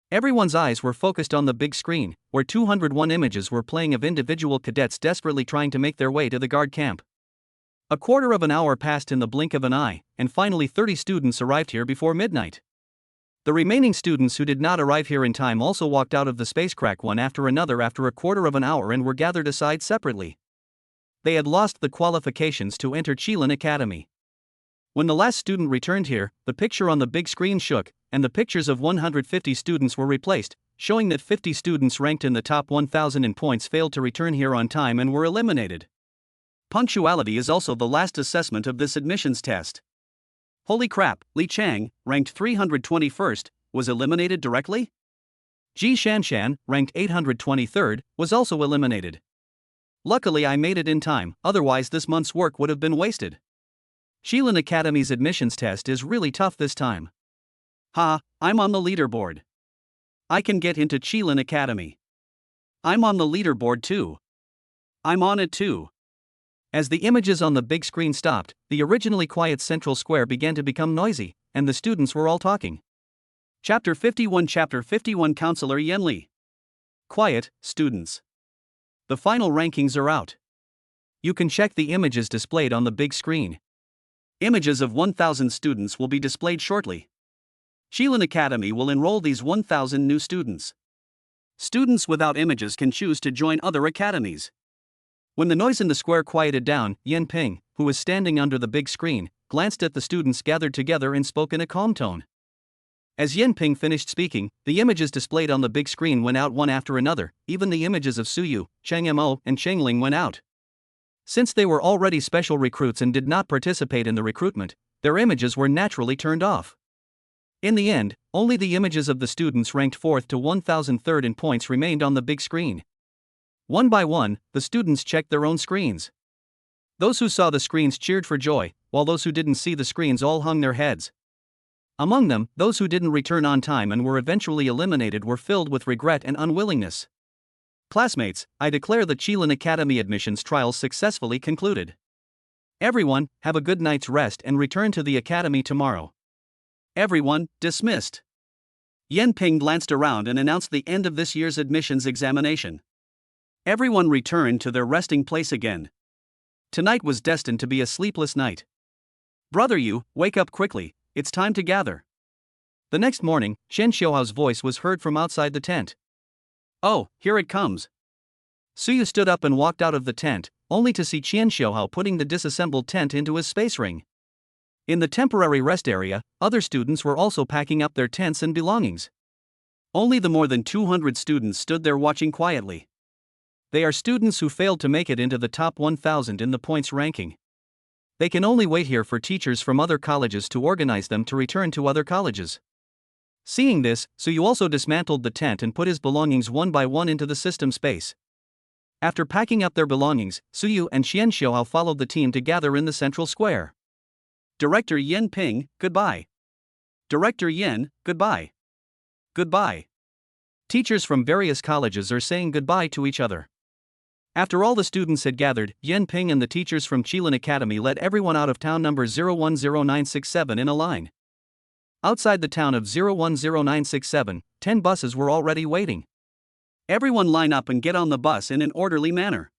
Everyone's eyes were focused on the big screen, where 201 images were playing of individual cadets desperately trying to make their way to the guard camp. A quarter of an hour passed in the blink of an eye, and finally 30 students arrived here before midnight. The remaining students who did not arrive here in time also walked out of the space crack one after another after a quarter of an hour and were gathered aside separately. They had lost the qualifications to enter Qilin Academy. When the last student returned here, the picture on the big screen shook, and the pictures of 150 students were replaced, showing that 50 students ranked in the top 1,000 in points failed to return here on time and were eliminated. Punctuality is also the last assessment of this admissions test. Holy crap, Li Chang, ranked 321st, was eliminated directly? Ji Shanshan, ranked 823rd, was also eliminated. Luckily I made it in time, otherwise this month's work would have been wasted. Qilin Academy's admissions test is really tough this time. Ha, I'm on the leaderboard. I can get into Qilin Academy. I'm on the leaderboard too. I'm on it too. As the images on the big screen stopped, the originally quiet central square began to become noisy, and the students were all talking. Chapter 51 Counselor Yenli. Quiet, students. The final rankings are out. You can check the images displayed on the big screen. Images of 1,000 students will be displayed shortly. Qilin Academy will enroll these 1,000 new students. Students without images can choose to join other academies. When the noise in the square quieted down, Yan Ping, who was standing under the big screen, glanced at the students gathered together and spoke in a calm tone. As Yan Ping finished speaking, the images displayed on the big screen went out one after another, even the images of Suyu, Chang Mo, and Chengling went out. Since they were already special recruits and did not participate in the recruitment, their images were naturally turned off. In the end, only the images of the students ranked 4th to 1,003rd in points remained on the big screen. One by one, the students checked their own screens. Those who saw the screens cheered for joy, while those who didn't see the screens all hung their heads. Among them, those who didn't return on time and were eventually eliminated were filled with regret and unwillingness. Classmates, I declare the Qilin Academy admissions trials successfully concluded. Everyone, have a good night's rest and return to the academy tomorrow. Everyone, dismissed. Yan Ping glanced around and announced the end of this year's admissions examination. Everyone returned to their resting place again. Tonight was destined to be a sleepless night. Brother Yu, wake up quickly, it's time to gather. The next morning, Shen Xiaohao's voice was heard from outside the tent. Oh, here it comes. Suyu stood up and walked out of the tent, only to see Qian Xiaohao putting the disassembled tent into his space ring. In the temporary rest area, other students were also packing up their tents and belongings. Only the more than 200 students stood there watching quietly. They are students who failed to make it into the top 1,000 in the points ranking. They can only wait here for teachers from other colleges to organize them to return to other colleges. Seeing this, Suyu also dismantled the tent and put his belongings one by one into the system space. After packing up their belongings, Suyu and Xian Xiaohao followed the team to gather in the central square. Director Yin Ping, goodbye. Director Yin, goodbye. Goodbye. Teachers from various colleges are saying goodbye to each other. After all the students had gathered, Yin Ping and the teachers from Qilin Academy led everyone out of town number 010967 in a line. Outside the town of 010967, 10 buses were already waiting. Everyone line up and get on the bus in an orderly manner.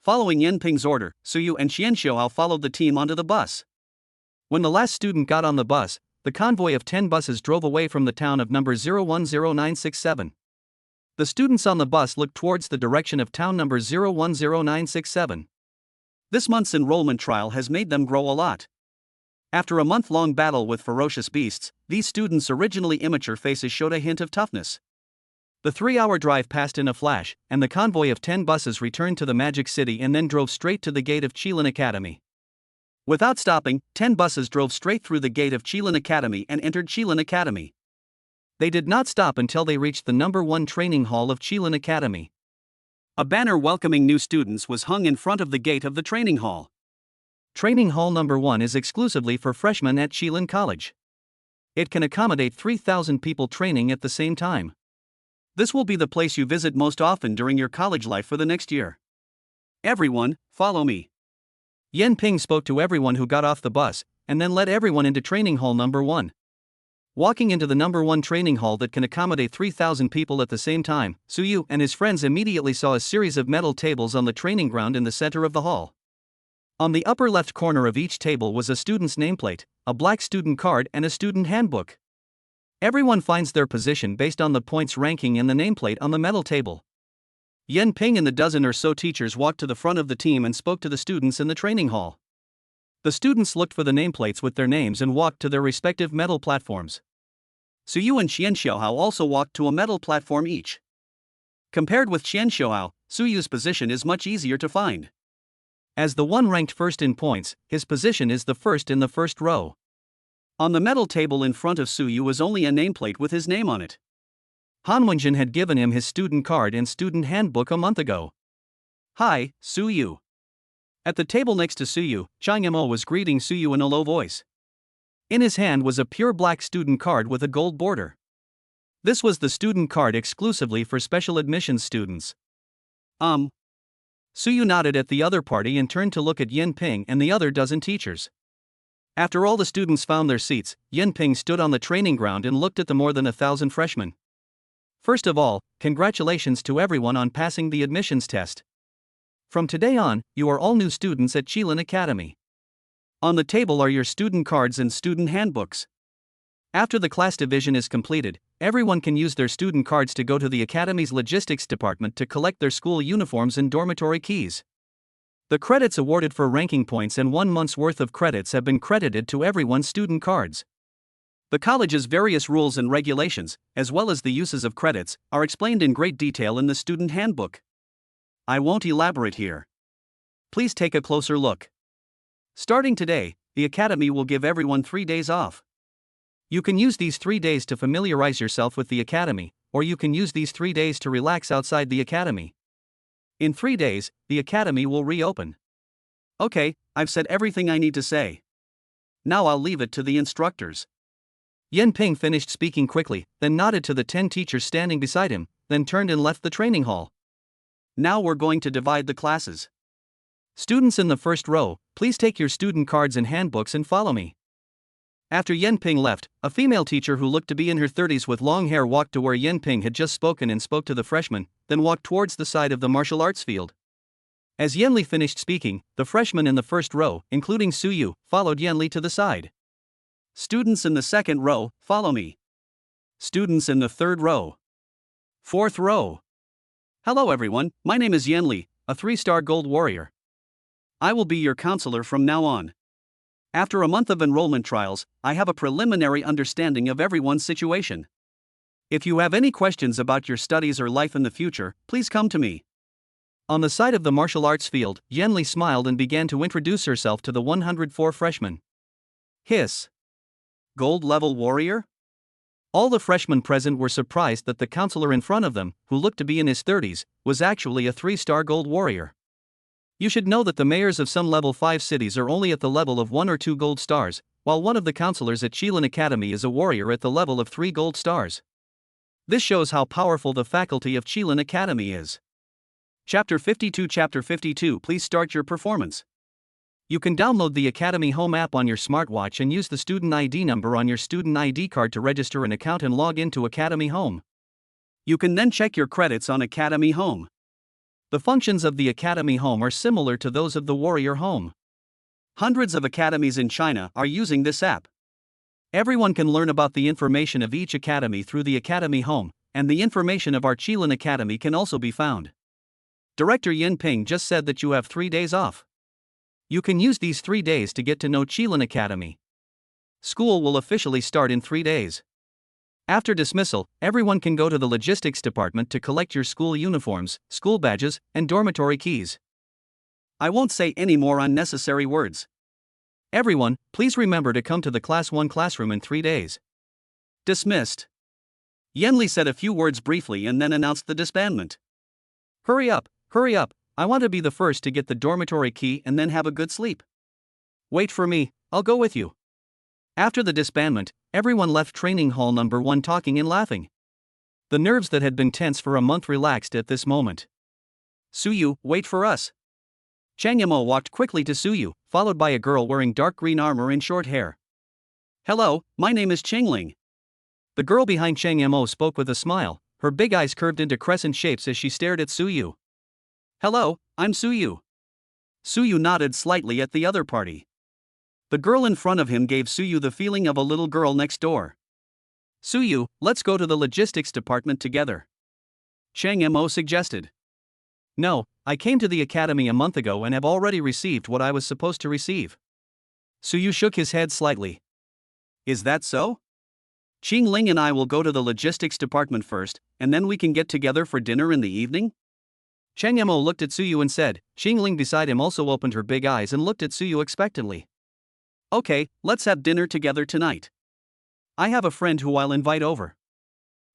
Following Yin Ping's order, Suyu and Xian Xiaohao followed the team onto the bus. When the last student got on the bus, the convoy of 10 buses drove away from the town of number 010967. The students on the bus looked towards the direction of town number 010967. This month's enrollment trial has made them grow a lot. After a month-long battle with ferocious beasts, these students' originally immature faces showed a hint of toughness. The 3-hour drive passed in a flash, and the convoy of 10 buses returned to the Magic City and then drove straight to the gate of Qilin Academy. Without stopping, 10 buses drove straight through the gate of Qilin Academy and entered Qilin Academy. They did not stop until they reached the number 1 training hall of Qilin Academy. A banner welcoming new students was hung in front of the gate of the training hall. Training hall number 1 is exclusively for freshmen at Qilin College. It can accommodate 3,000 people training at the same time. This will be the place you visit most often during your college life for the next year. Everyone, follow me. Yin Ping spoke to everyone who got off the bus, and then led everyone into training hall number 1. Walking into the number 1 training hall that can accommodate 3,000 people at the same time, Suyu and his friends immediately saw a series of metal tables on the training ground in the center of the hall. On the upper left corner of each table was a student's nameplate, a black student card and a student handbook. Everyone finds their position based on the points ranking in the nameplate on the metal table. Yin Ping and the dozen or so teachers walked to the front of the team and spoke to the students in the training hall. The students looked for the nameplates with their names and walked to their respective metal platforms. Suyu and Xian Xiaohao also walked to a metal platform each. Compared with Xian Xiaohao, Suyu's position is much easier to find. As the one ranked first in points, his position is the first in the first row. On the metal table in front of Suyu was only a nameplate with his name on it. Han Wenjin had given him his student card and student handbook a month ago. Hi, Suyu. At the table next to Suyu, Chang Mo was greeting Suyu in a low voice. In his hand was a pure black student card with a gold border. This was the student card exclusively for special admissions students. Suyu nodded at the other party and turned to look at Yin Ping and the other dozen teachers. After all the students found their seats, Yin Ping stood on the training ground and looked at the more than 1,000 freshmen. First of all, congratulations to everyone on passing the admissions test. From today on, you are all new students at Qilin Academy. On the table are your student cards and student handbooks. After the class division is completed, everyone can use their student cards to go to the Academy's logistics department to collect their school uniforms and dormitory keys. The credits awarded for ranking points and 1 month's worth of credits have been credited to everyone's student cards. The college's various rules and regulations, as well as the uses of credits, are explained in great detail in the student handbook. I won't elaborate here. Please take a closer look. Starting today, the Academy will give everyone 3 days off. You can use these 3 days to familiarize yourself with the Academy, or you can use these 3 days to relax outside the Academy. In 3 days, the Academy will reopen. Okay, I've said everything I need to say. Now I'll leave it to the instructors. Yin Ping finished speaking quickly, then nodded to the 10 teachers standing beside him, then turned and left the training hall. Now we're going to divide the classes. Students in the first row, please take your student cards and handbooks and follow me. After Yin Ping left, a female teacher who looked to be in her 30s with long hair walked to where Yin Ping had just spoken and spoke to the freshmen, then walked towards the side of the martial arts field. As Yanli finished speaking, the freshmen in the first row, including Suyu, followed Yanli to the side. Students in the second row, follow me. Students in the third row. Fourth row. Hello everyone, my name is Yanli, a 3-star gold warrior. I will be your counselor from now on. After a month of enrollment trials, I have a preliminary understanding of everyone's situation. If you have any questions about your studies or life in the future, please come to me. On the side of the martial arts field, Yanli smiled and began to introduce herself to the 104 freshmen. Hiss. Gold level warrior? All the freshmen present were surprised that the counselor in front of them, who looked to be in his 30s, was actually a 3-star gold warrior. You should know that the mayors of some level 5 cities are only at the level of 1 or 2 gold stars, while one of the counselors at Qilin Academy is a warrior at the level of 3 gold stars. This shows how powerful the faculty of Qilin Academy is. Chapter 52. Please start your performance. You can download the Academy Home app on your smartwatch and use the student ID number on your student ID card to register an account and log into Academy Home. You can then check your credits on Academy Home. The functions of the Academy Home are similar to those of the Warrior Home. Hundreds of academies in China are using this app. Everyone can learn about the information of each academy through the Academy Home, and the information of our Qilin Academy can also be found. Director Yin Ping just said that you have 3 days off. You can use these 3 days to get to know Qilin Academy. School will officially start in 3 days. After dismissal, everyone can go to the logistics department to collect your school uniforms, school badges, and dormitory keys. I won't say any more unnecessary words. Everyone, please remember to come to the Class 1 classroom in 3 days. Dismissed. Yenli said a few words briefly and then announced the disbandment. Hurry up, I want to be the first to get the dormitory key and then have a good sleep. Wait for me, I'll go with you. After the disbandment, everyone left training hall number 1 talking and laughing. The nerves that had been tense for a month relaxed at this moment. Suyu, wait for us. Chang Yamo walked quickly to Suyu, followed by a girl wearing dark green armor and short hair. Hello, my name is Chengling. The girl behind Chang Yamo spoke with a smile, her big eyes curved into crescent shapes as she stared at Suyu. Hello, I'm Suyu. Suyu nodded slightly at the other party. The girl in front of him gave Suyu the feeling of a little girl next door. Suyu, let's go to the logistics department together. Chang Mo suggested. No, I came to the academy a month ago and have already received what I was supposed to receive. Suyu shook his head slightly. Is that so? Qing Ling and I will go to the logistics department first, and then we can get together for dinner in the evening? Chang Yamo looked at Suyu and said. Qing Ling beside him also opened her big eyes and looked at Suyu expectantly. Okay, let's have dinner together tonight. I have a friend who I'll invite over.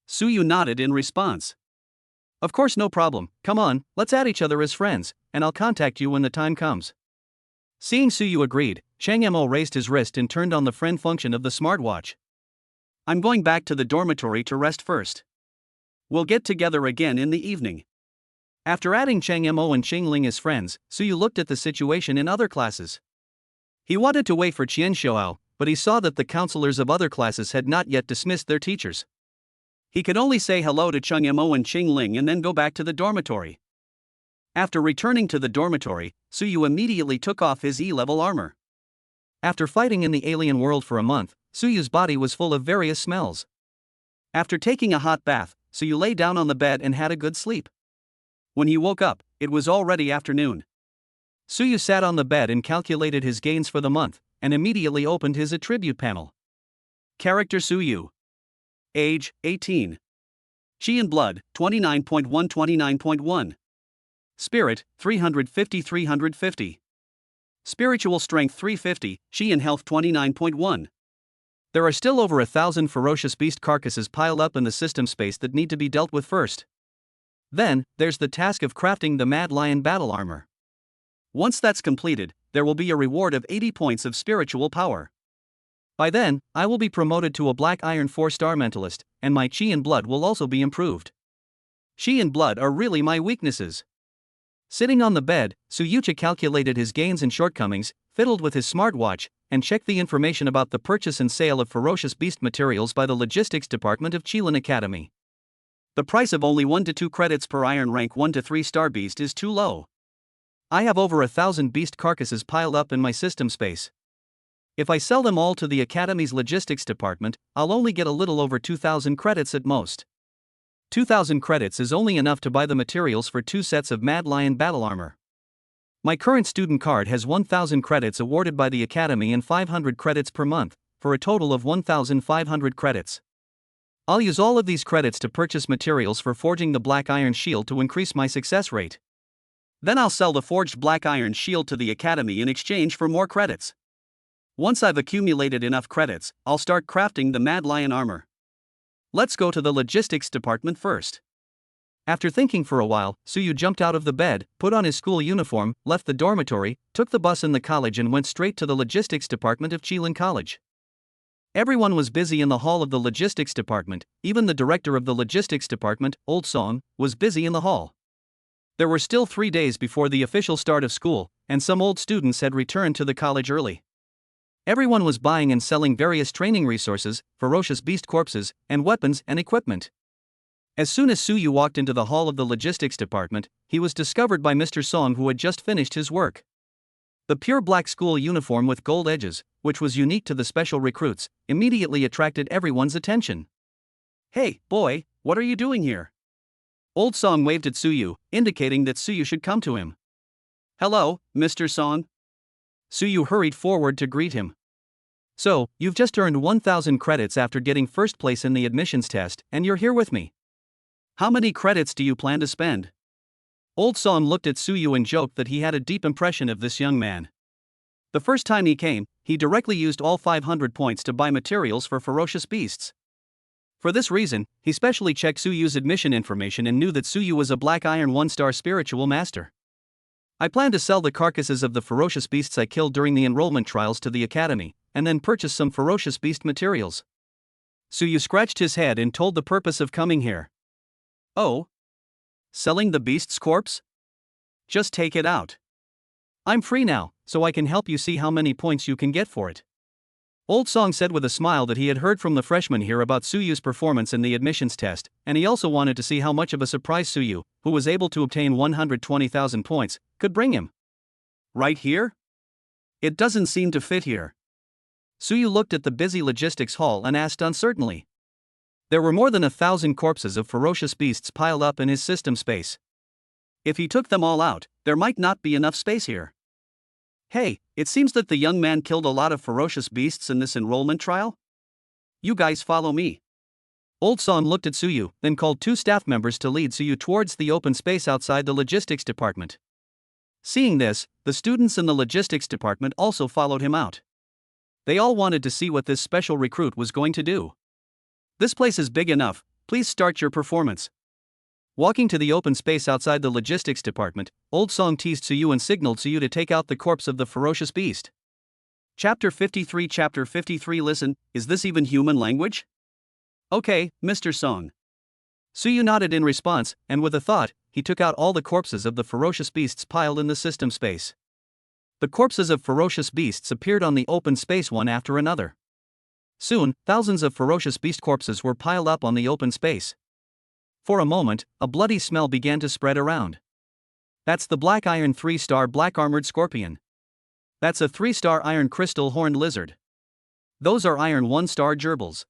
Suyu nodded in response. Of course, no problem, come on, let's add each other as friends, and I'll contact you when the time comes. Seeing Suyu agreed, Chang Yamo raised his wrist and turned on the friend function of the smartwatch. I'm going back to the dormitory to rest first. We'll get together again in the evening. After adding Chang Yamo and Qing Ling as friends, Suyu looked at the situation in other classes. He wanted to wait for Qian Xiao, but he saw that the counselors of other classes had not yet dismissed their teachers. He could only say hello to Chang Yamo and Qing Ling and then go back to the dormitory. After returning to the dormitory, Suyu immediately took off his E-level armor. After fighting in the alien world for a month, Suyu's body was full of various smells. After taking a hot bath, Suyu lay down on the bed and had a good sleep. When he woke up, it was already afternoon. Suyu sat on the bed and calculated his gains for the month, and immediately opened his attribute panel. Character Suyu. Age, 18. Chi and Blood, 29.1. Spirit, 350. Spiritual Strength 350, Chi and Health 29.1. There are still over 1,000 ferocious beast carcasses piled up in the system space that need to be dealt with first. Then, there's the task of crafting the Mad Lion battle armor. Once that's completed, there will be a reward of 80 points of spiritual power. By then, I will be promoted to a Black Iron 4-star mentalist, and my Chi and Blood will also be improved. Chi and Blood are really my weaknesses. Sitting on the bed, Suyucha calculated his gains and shortcomings, fiddled with his smartwatch, and checked the information about the purchase and sale of ferocious beast materials by the logistics department of Qilin Academy. The price of only 1 to 2 credits per iron rank 1 to 3-star beast is too low. I have over 1,000 beast carcasses piled up in my system space. If I sell them all to the Academy's logistics department, I'll only get a little over 2,000 credits at most. 2,000 credits is only enough to buy the materials for 2 sets of Mad Lion battle armor. My current student card has 1,000 credits awarded by the Academy and 500 credits per month, for a total of 1,500 credits. I'll use all of these credits to purchase materials for forging the Black Iron Shield to increase my success rate. Then I'll sell the forged Black Iron Shield to the Academy in exchange for more credits. Once I've accumulated enough credits, I'll start crafting the Mad Lion armor. Let's go to the logistics department first. After thinking for a while, Suyu jumped out of the bed, put on his school uniform, left the dormitory, took the bus in the college and went straight to the logistics department of Qilin College. Everyone was busy in the hall of the logistics department, even the director of the logistics department, Old Song, was busy in the hall. There were still 3 days before the official start of school, and some old students had returned to the college early. Everyone was buying and selling various training resources, ferocious beast corpses, and weapons and equipment. As soon as Suyu walked into the hall of the logistics department, he was discovered by Mr. Song, who had just finished his work. The pure black school uniform with gold edges, which was unique to the special recruits, immediately attracted everyone's attention. "Hey, boy, what are you doing here?" Old Song waved at Suyu, indicating that Suyu should come to him. "Hello, Mr. Song." Suyu hurried forward to greet him. "So, you've just earned 1,000 credits after getting first place in the admissions test, and you're here with me. How many credits do you plan to spend?" Old Song looked at Suyu and joked that he had a deep impression of this young man. The first time he came, he directly used all 500 points to buy materials for ferocious beasts. For this reason, he specially checked Suyu's admission information and knew that Suyu was a Black Iron 1-star spiritual master. "I plan to sell the carcasses of the ferocious beasts I killed during the enrollment trials to the academy, and then purchase some ferocious beast materials." Suyu scratched his head and told the purpose of coming here. "Oh? Selling the beast's corpse? Just take it out. I'm free now, so I can help you see how many points you can get for it." Old Song said with a smile that he had heard from the freshmen here about Suyu's performance in the admissions test, and he also wanted to see how much of a surprise Suyu, who was able to obtain 120,000 points, could bring him. "Right here? It doesn't seem to fit here." Suyu looked at the busy logistics hall and asked uncertainly. There were more than 1,000 corpses of ferocious beasts piled up in his system space. If he took them all out, there might not be enough space here. "Hey, it seems that the young man killed a lot of ferocious beasts in this enrollment trial. You guys follow me." Old Song looked at Suyu, then called 2 staff members to lead Suyu towards the open space outside the logistics department. Seeing this, the students in the logistics department also followed him out. They all wanted to see what this special recruit was going to do. "This place is big enough, please start your performance." Walking to the open space outside the logistics department, Old Song teased Suyu and signaled Suyu to take out the corpse of the ferocious beast. Chapter 53. Listen, is this even human language? Okay, Mr. Song. Suyu nodded in response, and with a thought, he took out all the corpses of the ferocious beasts piled in the system space. The corpses of ferocious beasts appeared on the open space one after another. Soon, thousands of ferocious beast corpses were piled up on the open space. For a moment, a bloody smell began to spread around. "That's the Black Iron 3-star Black Armored Scorpion. That's a 3-star Iron Crystal Horned Lizard. Those are Iron 1-star gerbils.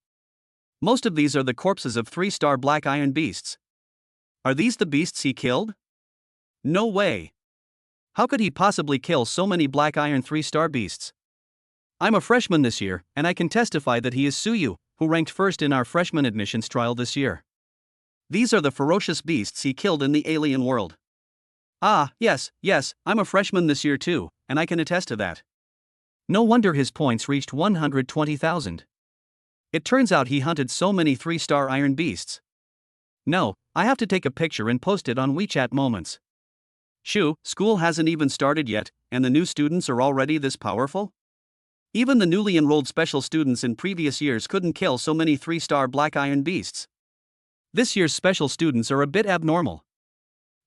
Most of these are the corpses of 3-star Black Iron beasts. Are these the beasts he killed? No way. How could he possibly kill so many Black Iron 3-star beasts? I'm a freshman this year, and I can testify that he is Suyu, who ranked first in our freshman admissions trial this year. These are the ferocious beasts he killed in the alien world. Ah, yes, I'm a freshman this year too, and I can attest to that." No wonder his points reached 120,000. It turns out he hunted so many 3-star iron beasts. No, I have to take a picture and post it on WeChat Moments. Shoo, school hasn't even started yet, and the new students are already this powerful? Even the newly enrolled special students in previous years couldn't kill so many 3-star Black Iron beasts. This year's special students are a bit abnormal.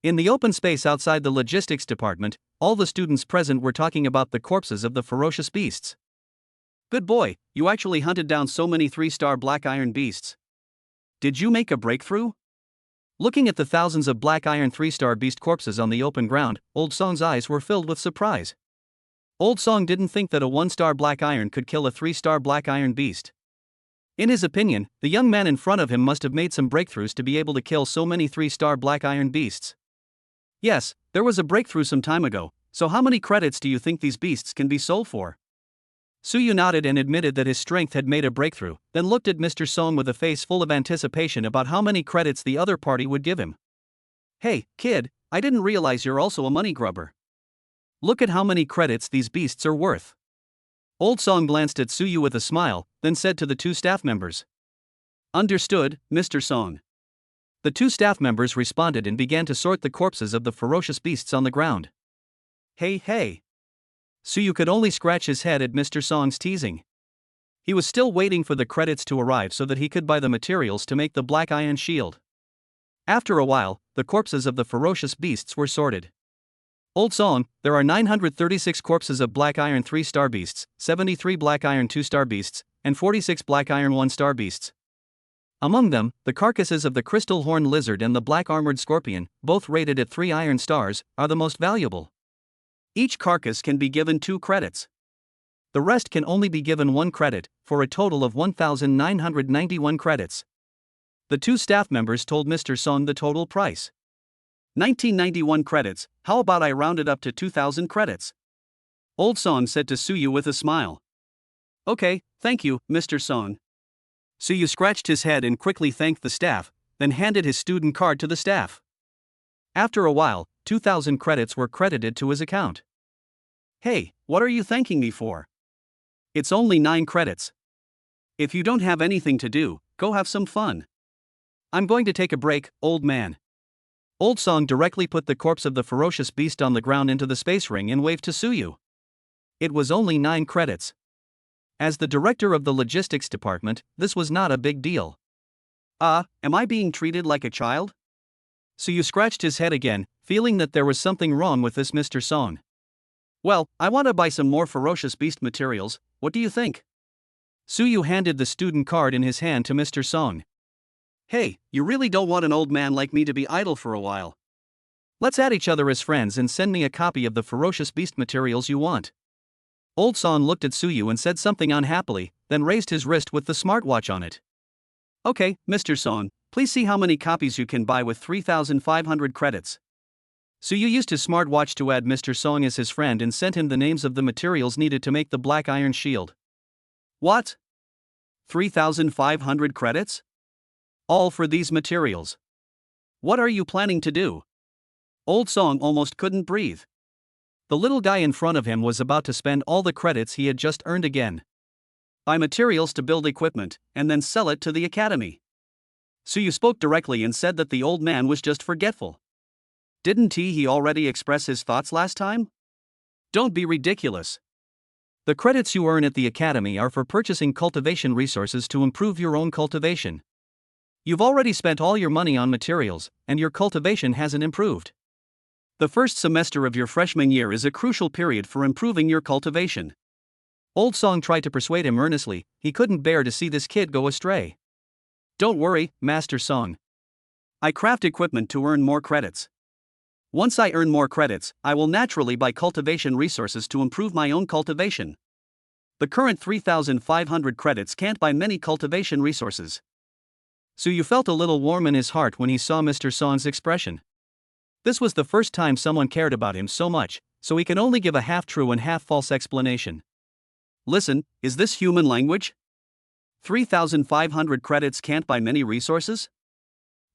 In the open space outside the logistics department, all the students present were talking about the corpses of the ferocious beasts. "Good boy, you actually hunted down so many 3-star Black Iron beasts. Did you make a breakthrough?" Looking at the thousands of Black Iron 3-star beast corpses on the open ground, Old Song's eyes were filled with surprise. Old Song didn't think that a 1-star Black Iron could kill a 3-star Black Iron beast. In his opinion, the young man in front of him must have made some breakthroughs to be able to kill so many 3-star Black Iron beasts. Yes, there was a breakthrough some time ago, so how many credits do you think these beasts can be sold for? Suyu nodded and admitted that his strength had made a breakthrough, then looked at Mr. Song with a face full of anticipation about how many credits the other party would give him. "Hey, kid, I didn't realize you're also a money grubber. Look at how many credits these beasts are worth." Old Song glanced at Suyu with a smile, then said to the 2 staff members, Understood, Mr. Song. The two staff members responded and began to sort the corpses of the ferocious beasts on the ground. Hey, hey. Suyu could only scratch his head at Mr. Song's teasing. He was still waiting for the credits to arrive so that he could buy the materials to make the black iron shield. After a while, the corpses of the ferocious beasts were sorted. Old Song, there are 936 corpses of black iron 3-star beasts, 73 black iron 2-star beasts, and 46 black iron 1-star beasts. Among them, the carcasses of the crystal horned lizard and the black armored scorpion, both rated at 3 iron stars, are the most valuable. Each carcass can be given 2 credits. The rest can only be given 1 credit, for a total of 1,991 credits. The two staff members told Mr. Song the total price. 1991 credits, how about I round it up to 2,000 credits? Old Song said to Suyu with a smile. Okay, thank you, Mr. Song. Suyu scratched his head and quickly thanked the staff, then handed his student card to the staff. After a while, 2,000 credits were credited to his account. Hey, what are you thanking me for? It's only 9 credits. If you don't have anything to do, go have some fun. I'm going to take a break, old man. Old Song directly put the corpse of the ferocious beast on the ground into the space ring and waved to Suyu. It was only 9 credits. As the director of the logistics department, this was not a big deal. Am I being treated like a child? Suyu scratched his head again, feeling that there was something wrong with this Mr. Song. Well, I want to buy some more ferocious beast materials, what do you think? Suyu handed the student card in his hand to Mr. Song. Hey, you really don't want an old man like me to be idle for a while. Let's add each other as friends and send me a copy of the ferocious beast materials you want. Old Song looked at Suyu and said something unhappily, then raised his wrist with the smartwatch on it. Okay, Mr. Song, please see how many copies you can buy with 3,500 credits. Suyu used his smartwatch to add Mr. Song as his friend and sent him the names of the materials needed to make the black iron shield. What? 3,500 credits? All for these materials. What are you planning to do? Old Song almost couldn't breathe. The little guy in front of him was about to spend all the credits he had just earned again. Buy materials to build equipment, and then sell it to the academy. Suyu spoke directly and said that the old man was just forgetful. Didn't he already express his thoughts last time? Don't be ridiculous. The credits you earn at the academy are for purchasing cultivation resources to improve your own cultivation. You've already spent all your money on materials, and your cultivation hasn't improved. The first semester of your freshman year is a crucial period for improving your cultivation. Old Song tried to persuade him earnestly, he couldn't bear to see this kid go astray. Don't worry, Master Song. I craft equipment to earn more credits. Once I earn more credits, I will naturally buy cultivation resources to improve my own cultivation. The current 3,500 credits can't buy many cultivation resources. Suyu felt a little warm in his heart when he saw Mr. Song's expression. This was the first time someone cared about him so much, so he can only give a half-true and half-false explanation. Listen, is this human language? 3,500 credits can't buy many resources?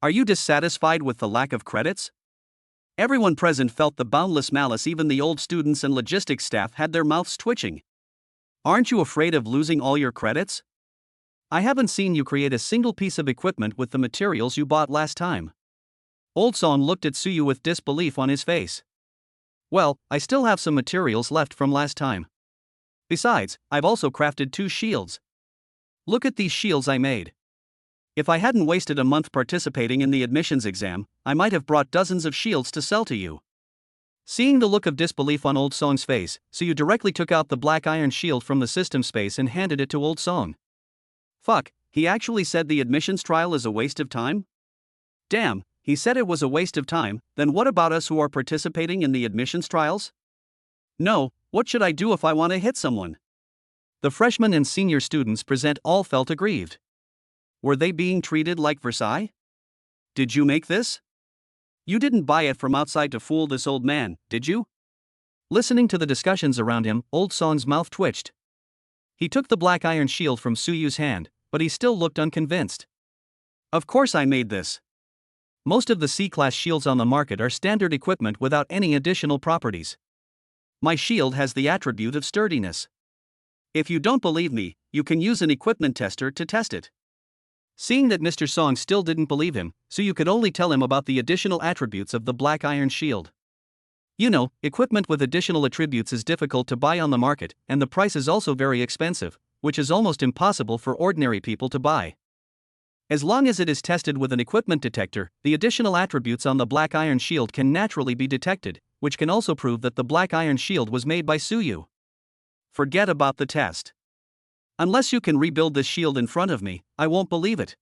Are you dissatisfied with the lack of credits? Everyone present felt the boundless malice. Even the old students and logistics staff had their mouths twitching. Aren't you afraid of losing all your credits? I haven't seen you create a single piece of equipment with the materials you bought last time. Old Song looked at Suyu with disbelief on his face. Well, I still have some materials left from last time. Besides, I've also crafted 2 shields. Look at these shields I made. If I hadn't wasted a month participating in the admissions exam, I might have brought dozens of shields to sell to you. Seeing the look of disbelief on Old Song's face, Suyu directly took out the black iron shield from the system space and handed it to Old Song. Fuck, he actually said the admissions trial is a waste of time? Damn, he said it was a waste of time, then what about us who are participating in the admissions trials? No, what should I do if I want to hit someone? The freshmen and senior students present all felt aggrieved. Were they being treated like Versailles? Did you make this? You didn't buy it from outside to fool this old man, did you? Listening to the discussions around him, Old Song's mouth twitched. He took the black iron shield from Suyu's hand, but he still looked unconvinced. Of course I made this. Most of the C-class shields on the market are standard equipment without any additional properties. My shield has the attribute of sturdiness. If you don't believe me, you can use an equipment tester to test it. Seeing that Mr. Song still didn't believe him, Suyu could only tell him about the additional attributes of the black iron shield. You know, equipment with additional attributes is difficult to buy on the market, and the price is also very expensive, which is almost impossible for ordinary people to buy. As long as it is tested with an equipment detector, the additional attributes on the black iron shield can naturally be detected, which can also prove that the black iron shield was made by Suyu. Forget about the test. Unless you can rebuild this shield in front of me, I won't believe it.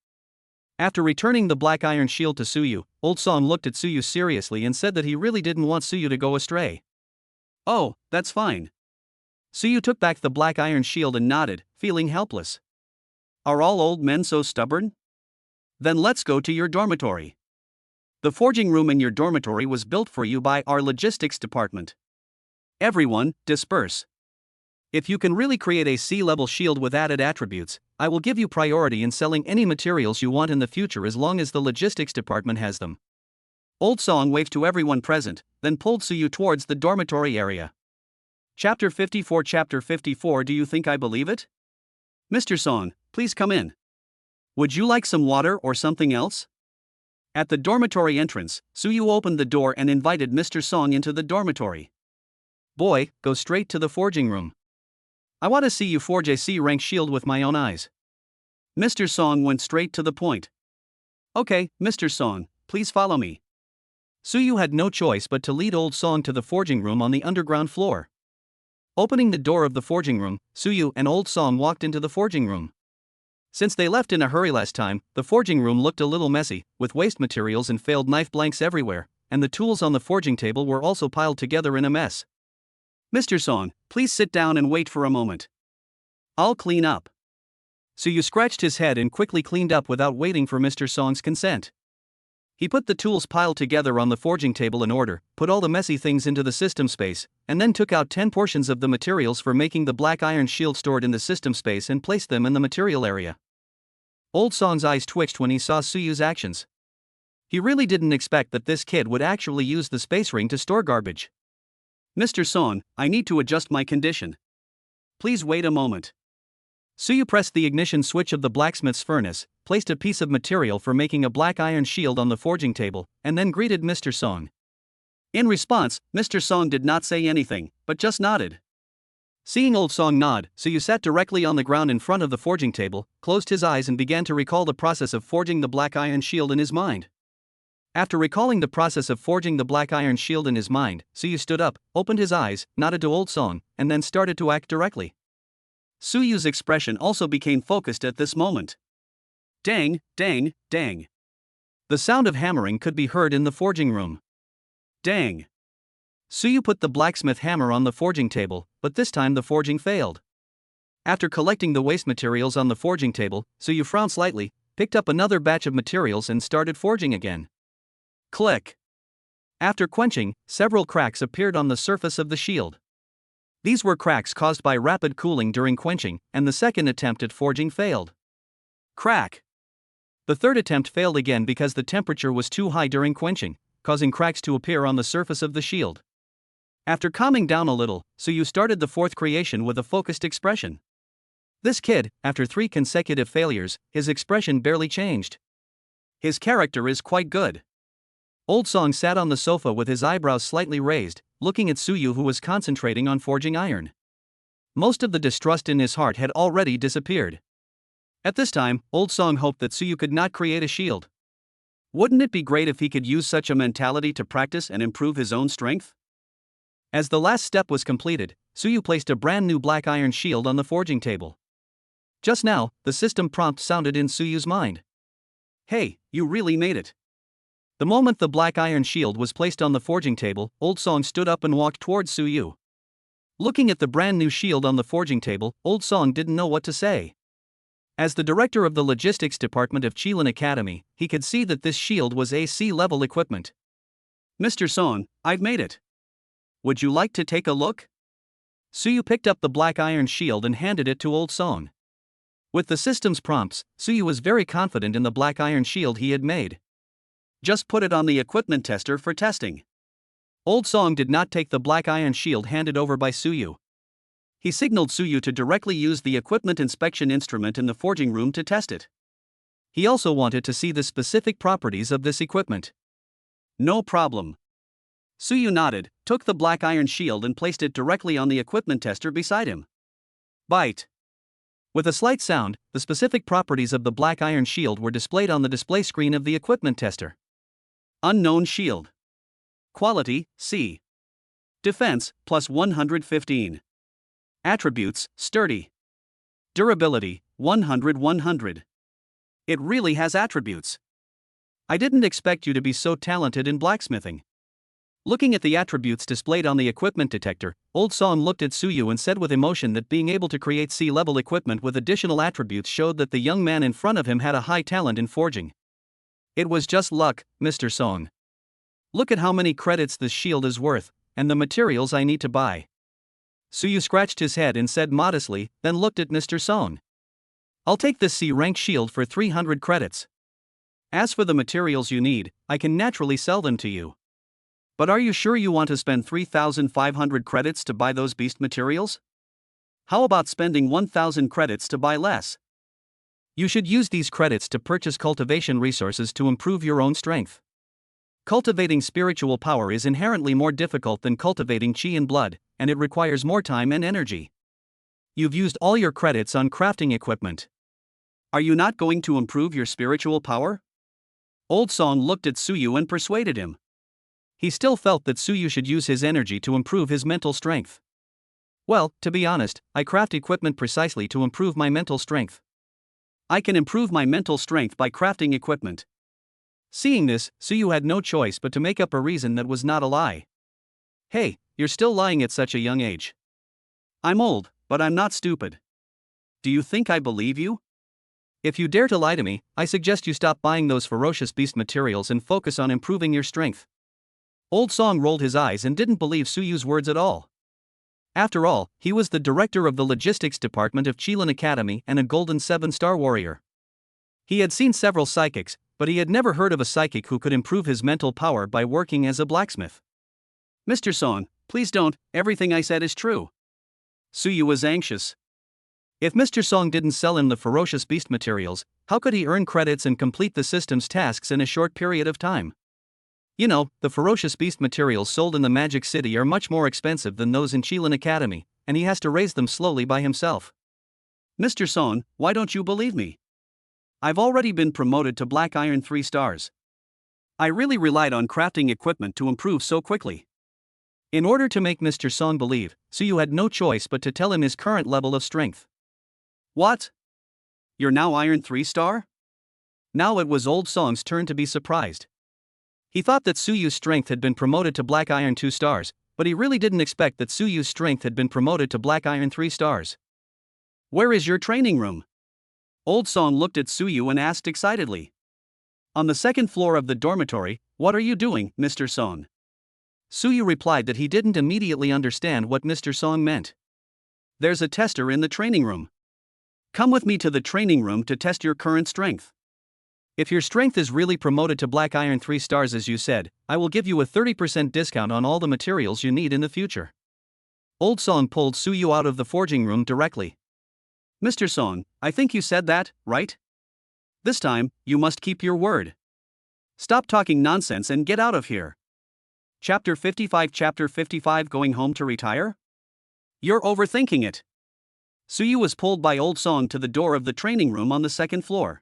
After returning the black iron shield to Suyu, Old Song looked at Suyu seriously and said that he really didn't want Suyu to go astray. Oh, that's fine. Suyu took back the black iron shield and nodded, feeling helpless. Are all old men so stubborn? Then let's go to your dormitory. The forging room in your dormitory was built for you by our logistics department. Everyone, disperse. If you can really create a C-level shield with added attributes, I will give you priority in selling any materials you want in the future as long as the logistics department has them. Old Song waved to everyone present, then pulled Suyu towards the dormitory area. Chapter 54. Chapter 54. Do you think I believe it? Mr. Song, please come in. Would you like some water or something else? At the dormitory entrance, Suyu opened the door and invited Mr. Song into the dormitory. Boy, go straight to the forging room. I want to see you forge a C-rank shield with my own eyes. Mr. Song went straight to the point. Okay, Mr. Song, please follow me. Suyu had no choice but to lead Old Song to the forging room on the underground floor. Opening the door of the forging room, Suyu and Old Song walked into the forging room. Since they left in a hurry last time, the forging room looked a little messy, with waste materials and failed knife blanks everywhere, and the tools on the forging table were also piled together in a mess. Mr. Song, please sit down and wait for a moment. I'll clean up. Suyu scratched his head and quickly cleaned up without waiting for Mr. Song's consent. He put the tools piled together on the forging table in order, put all the messy things into the system space, and then took out 10 portions of the materials for making the black iron shield stored in the system space and placed them in the material area. Old Song's eyes twitched when he saw Suyu's actions. He really didn't expect that this kid would actually use the space ring to store garbage. Mr. Song, I need to adjust my condition. Please wait a moment. Suyu pressed the ignition switch of the blacksmith's furnace, placed a piece of material for making a black iron shield on the forging table, and then greeted Mr. Song. In response, Mr. Song did not say anything, but just nodded. Seeing Old Song nod, Suyu sat directly on the ground in front of the forging table, closed his eyes and began to recall the process of forging the black iron shield in his mind. After recalling the process of forging the black iron shield in his mind, Suyu stood up, opened his eyes, nodded to Old Song, and then started to act directly. Suyu's expression also became focused at this moment. Dang, dang, dang. The sound of hammering could be heard in the forging room. Dang. Suyu put the blacksmith hammer on the forging table, but this time the forging failed. After collecting the waste materials on the forging table, Suyu frowned slightly, picked up another batch of materials and started forging again. Click. After quenching, several cracks appeared on the surface of the shield. These were cracks caused by rapid cooling during quenching, and the second attempt at forging failed. Crack. The third attempt failed again because the temperature was too high during quenching, causing cracks to appear on the surface of the shield. After calming down a little, Suyu started the fourth creation with a focused expression. This kid, after 3 consecutive failures, his expression barely changed. His character is quite good. Old Song sat on the sofa with his eyebrows slightly raised, looking at Suyu who was concentrating on forging iron. Most of the distrust in his heart had already disappeared. At this time, Old Song hoped that Suyu could not create a shield. Wouldn't it be great if he could use such a mentality to practice and improve his own strength? As the last step was completed, Suyu placed a brand new black iron shield on the forging table. Just now, the system prompt sounded in Suyu's mind. Hey, you really made it. The moment the black iron shield was placed on the forging table, Old Song stood up and walked towards Suyu. Looking at the brand new shield on the forging table, Old Song didn't know what to say. As the director of the logistics department of Qilin Academy, he could see that this shield was a C-level equipment. Mr. Song, I've made it. Would you like to take a look? Suyu picked up the black iron shield and handed it to Old Song. With the system's prompts, Suyu was very confident in the black iron shield he had made. Just put it on the equipment tester for testing. Old Song did not take the black iron shield handed over by Suyu. He signaled Suyu to directly use the equipment inspection instrument in the forging room to test it. He also wanted to see the specific properties of this equipment. No problem. Suyu nodded, took the black iron shield and placed it directly on the equipment tester beside him. Bite. With a slight sound, the specific properties of the black iron shield were displayed on the display screen of the equipment tester. Unknown shield. Quality, C. Defense, plus 115. Attributes, sturdy. Durability, 100. It really has attributes. I didn't expect you to be so talented in blacksmithing. Looking at the attributes displayed on the equipment detector, Old Song looked at Suyu and said with emotion that being able to create C-level equipment with additional attributes showed that the young man in front of him had a high talent in forging. It was just luck, Mr. Song. Look at how many credits this shield is worth, and the materials I need to buy. Suyu scratched his head and said modestly, then looked at Mr. Song. I'll take this C-rank shield for 300 credits. As for the materials you need, I can naturally sell them to you. But are you sure you want to spend 3,500 credits to buy those beast materials? How about spending 1,000 credits to buy less? You should use these credits to purchase cultivation resources to improve your own strength. Cultivating spiritual power is inherently more difficult than cultivating chi and blood, and it requires more time and energy. You've used all your credits on crafting equipment. Are you not going to improve your spiritual power? Old Song looked at Suyu and persuaded him. He still felt that Suyu should use his energy to improve his mental strength. Well, to be honest, I craft equipment precisely to improve my mental strength. I can improve my mental strength by crafting equipment. Seeing this, Suyu had no choice but to make up a reason that was not a lie. Hey, you're still lying at such a young age. I'm old, but I'm not stupid. Do you think I believe you? If you dare to lie to me, I suggest you stop buying those ferocious beast materials and focus on improving your strength. Old Song rolled his eyes and didn't believe Suyu's words at all. After all, he was the director of the logistics department of Qilin Academy and a golden 7-star warrior. He had seen several psychics, but he had never heard of a psychic who could improve his mental power by working as a blacksmith. Mr. Song, please don't, everything I said is true. Suyu was anxious. If Mr. Song didn't sell him the ferocious beast materials, how could he earn credits and complete the system's tasks in a short period of time? You know, the ferocious beast materials sold in the Magic City are much more expensive than those in Qilin Academy, and he has to raise them slowly by himself. Mr. Song, why don't you believe me? I've already been promoted to Black Iron 3 stars. I really relied on crafting equipment to improve so quickly. In order to make Mr. Song believe, Suyu had no choice but to tell him his current level of strength. What? You're now Iron 3 star? Now it was Old Song's turn to be surprised. He thought that Suyu's strength had been promoted to Black Iron 2 stars, but he really didn't expect that Suyu's strength had been promoted to Black Iron 3 stars. Where is your training room? Old Song looked at Suyu and asked excitedly. On the second floor of the dormitory. What are you doing, Mr. Song? Suyu replied that he didn't immediately understand what Mr. Song meant. There's a tester in the training room. Come with me to the training room to test your current strength. If your strength is really promoted to Black Iron 3 stars as you said, I will give you a 30% discount on all the materials you need in the future. Old Song pulled Suyu out of the forging room directly. Mr. Song, I think you said that, right? This time, you must keep your word. Stop talking nonsense and get out of here. Chapter 55 Going home to retire? You're overthinking it. Suyu was pulled by Old Song to the door of the training room on the second floor.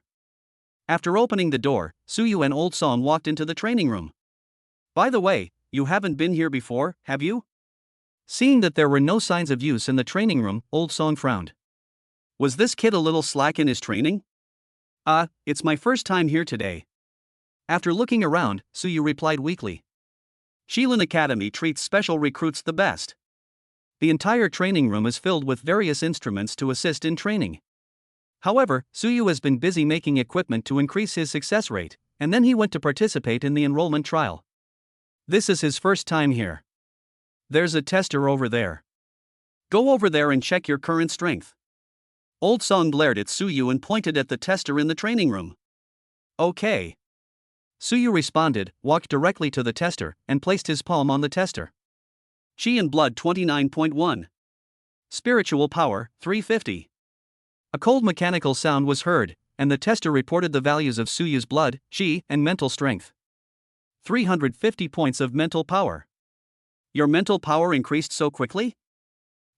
After opening the door, Suyu and Old Song walked into the training room. By the way, you haven't been here before, have you? Seeing that there were no signs of use in the training room, Old Song frowned. Was this kid a little slack in his training? It's my first time here today. After looking around, Suyu replied weakly. Qilin Academy treats special recruits the best. The entire training room is filled with various instruments to assist in training. However, Suyu has been busy making equipment to increase his success rate, and then he went to participate in the enrollment trial. This is his first time here. There's a tester over there. Go over there and check your current strength. Old Song glared at Suyu and pointed at the tester in the training room. Okay. Suyu responded, walked directly to the tester, and placed his palm on the tester. Chi and blood 29.1. Spiritual power 350. A cold mechanical sound was heard, and the tester reported the values of Suyu's blood, chi, and mental strength. 350 points of mental power. Your mental power increased so quickly?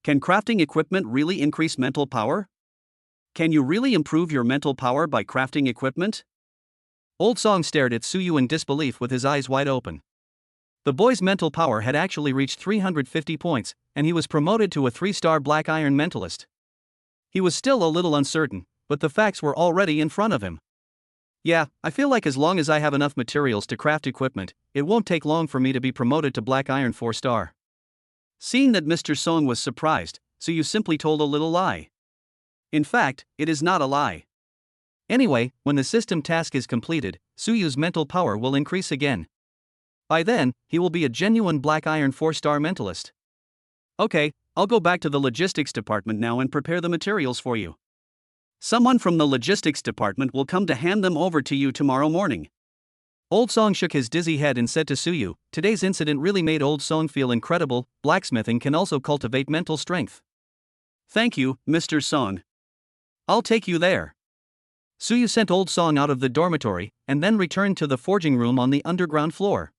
Can crafting equipment really increase mental power? Can you really improve your mental power by crafting equipment? Old Song stared at Suyu in disbelief with his eyes wide open. The boy's mental power had actually reached 350 points, and he was promoted to a 3-star Black Iron Mentalist. He was still a little uncertain, but the facts were already in front of him. Yeah, I feel like as long as I have enough materials to craft equipment, it won't take long for me to be promoted to Black Iron 4-star. Seeing that Mr. Song was surprised, Suyu simply told a little lie. In fact, it is not a lie. Anyway, when the system task is completed, Suyu's mental power will increase again. By then, he will be a genuine Black Iron 4-star mentalist. Okay, I'll go back to the logistics department now and prepare the materials for you. Someone from the logistics department will come to hand them over to you tomorrow morning. Old Song shook his dizzy head and said to Suyu, today's incident really made Old Song feel incredible. Blacksmithing can also cultivate mental strength. Thank you, Mr. Song. I'll take you there. Suyu sent Old Song out of the dormitory, and then returned to the forging room on the underground floor.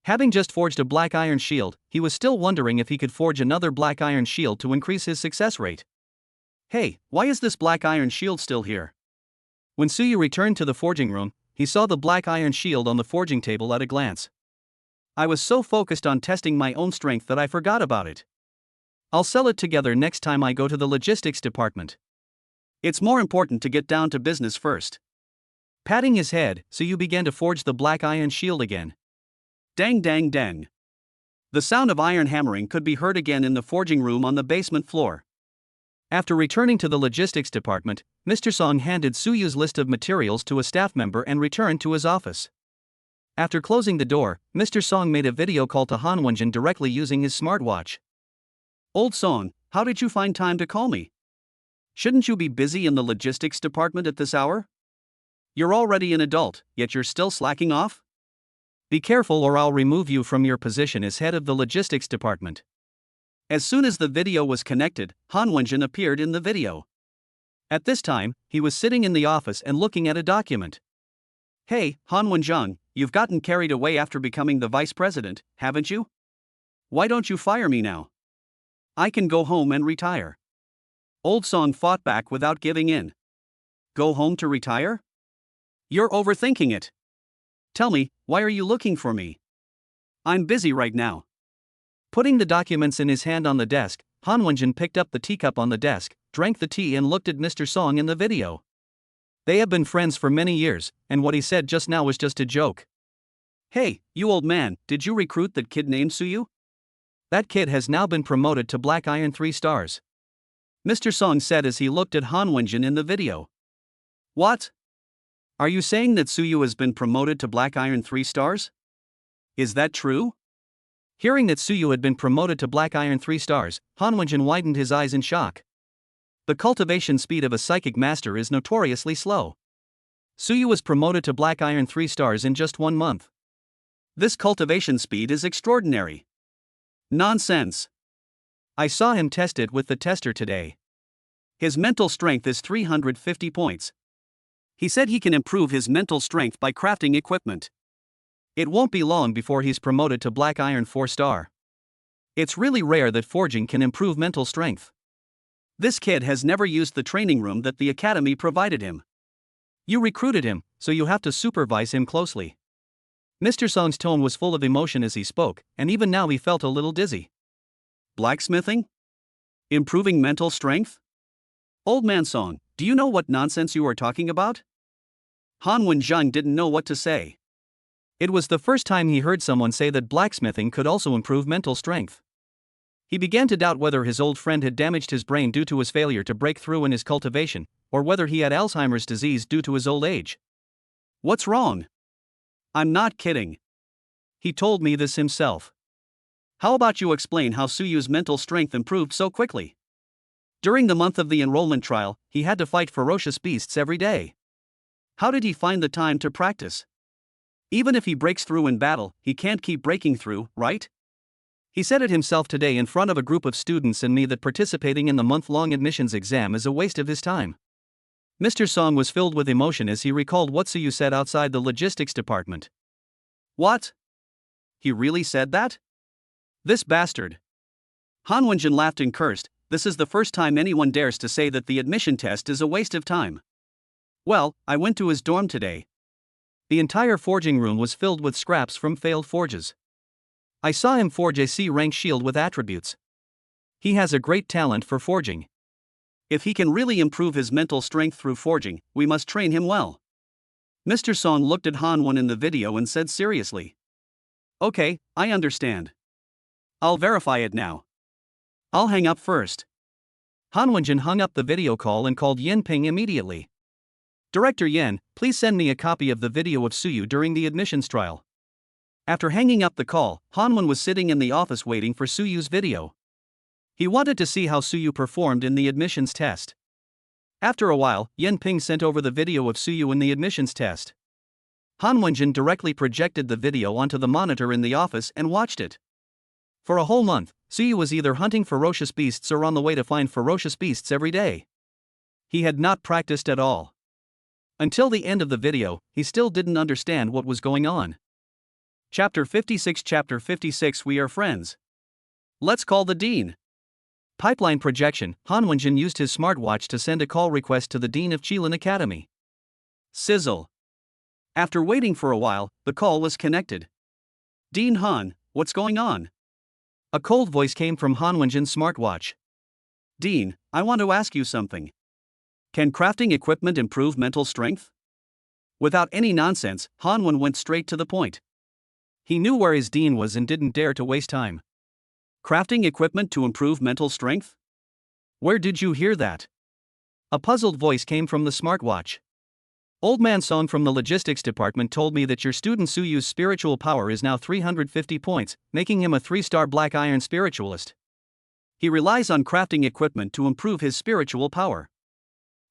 Having just forged a black iron shield, he was still wondering if he could forge another black iron shield to increase his success rate. Hey, why is this black iron shield still here? When Suyu returned to the forging room, he saw the black iron shield on the forging table at a glance. I was so focused on testing my own strength that I forgot about it. I'll sell it together next time I go to the logistics department. It's more important to get down to business first. Patting his head, Suyu began to forge the black iron shield again. Dang dang dang. The sound of iron hammering could be heard again in the forging room on the basement floor. After returning to the logistics department, Mr. Song handed Suyu's list of materials to a staff member and returned to his office. After closing the door, Mr. Song made a video call to Han Wenjin directly using his smartwatch. Old Song, how did you find time to call me? Shouldn't you be busy in the logistics department at this hour? You're already an adult, yet you're still slacking off? Be careful or I'll remove you from your position as head of the logistics department. As soon as the video was connected, Han Wenjin appeared in the video. At this time, he was sitting in the office and looking at a document. Hey, Han Wenjin, you've gotten carried away after becoming the vice president, haven't you? Why don't you fire me now? I can go home and retire. Old Song fought back without giving in. Go home to retire? You're overthinking it. Tell me, why are you looking for me? I'm busy right now. Putting the documents in his hand on the desk, Han Wenjin picked up the teacup on the desk, drank the tea and looked at Mr. Song in the video. They have been friends for many years, and what he said just now was just a joke. Hey, you old man, did you recruit that kid named Suyu? That kid has now been promoted to Black Iron 3 stars. Mr. Song said as he looked at Han Wenjin in the video. What? Are you saying that Suyu has been promoted to Black Iron 3 stars? Is that true? Hearing that Suyu had been promoted to Black Iron 3 stars, Han Wenjin widened his eyes in shock. The cultivation speed of a psychic master is notoriously slow. Suyu was promoted to Black Iron 3 stars in just 1 month. This cultivation speed is extraordinary. Nonsense. I saw him test it with the tester today. His mental strength is 350 points. He said he can improve his mental strength by crafting equipment. It won't be long before he's promoted to Black Iron 4-star. It's really rare that forging can improve mental strength. This kid has never used the training room that the academy provided him. You recruited him, so you have to supervise him closely. Mr. Song's tone was full of emotion as he spoke, and even now he felt a little dizzy. Blacksmithing? Improving mental strength? Old man Song, do you know what nonsense you are talking about? Han Wenjin didn't know what to say. It was the first time he heard someone say that blacksmithing could also improve mental strength. He began to doubt whether his old friend had damaged his brain due to his failure to break through in his cultivation, or whether he had Alzheimer's disease due to his old age. What's wrong? I'm not kidding. He told me this himself. How about you explain how Suyu's mental strength improved so quickly? During the month of the enrollment trial, he had to fight ferocious beasts every day. How did he find the time to practice? Even if he breaks through in battle, he can't keep breaking through, right? He said it himself today in front of a group of students and me that participating in the month-long admissions exam is a waste of his time. Mr. Song was filled with emotion as he recalled what Suyu said outside the logistics department. What? He really said that? This bastard. Han Wenjin laughed and cursed. This is the first time anyone dares to say that the admission test is a waste of time. Well, I went to his dorm today. The entire forging room was filled with scraps from failed forges. I saw him forge a C-rank shield with attributes. He has a great talent for forging. If he can really improve his mental strength through forging, we must train him well. Mr. Song looked at Han Wen in the video and said seriously. Okay, I understand. I'll verify it now. I'll hang up first. Han Wenjin hung up the video call and called Yin Ping immediately. Director Yin, please send me a copy of the video of Suyu during the admissions trial. After hanging up the call, Han Wen was sitting in the office waiting for Suyu's video. He wanted to see how Suyu performed in the admissions test. After a while, Yin Ping sent over the video of Suyu in the admissions test. Han Wenjin directly projected the video onto the monitor in the office and watched it. For a whole month, Suyu was either hunting ferocious beasts or on the way to find ferocious beasts every day. He had not practiced at all. Until the end of the video, he still didn't understand what was going on. Chapter 56 We are friends. Let's call the dean. Pipeline projection. Han Wenjin used his smartwatch to send a call request to the dean of Qilin Academy. Sizzle. After waiting for a while, the call was connected. Dean Han, what's going on? A cold voice came from Han Wenjin's smartwatch. Dean, I want to ask you something. Can crafting equipment improve mental strength? Without any nonsense, Han Wen went straight to the point. He knew where his dean was and didn't dare to waste time. Crafting equipment to improve mental strength? Where did you hear that? A puzzled voice came from the smartwatch. Old Man Song from the logistics department told me that your student Suyu's spiritual power is now 350 points, making him a 3-star black iron spiritualist. He relies on crafting equipment to improve his spiritual power.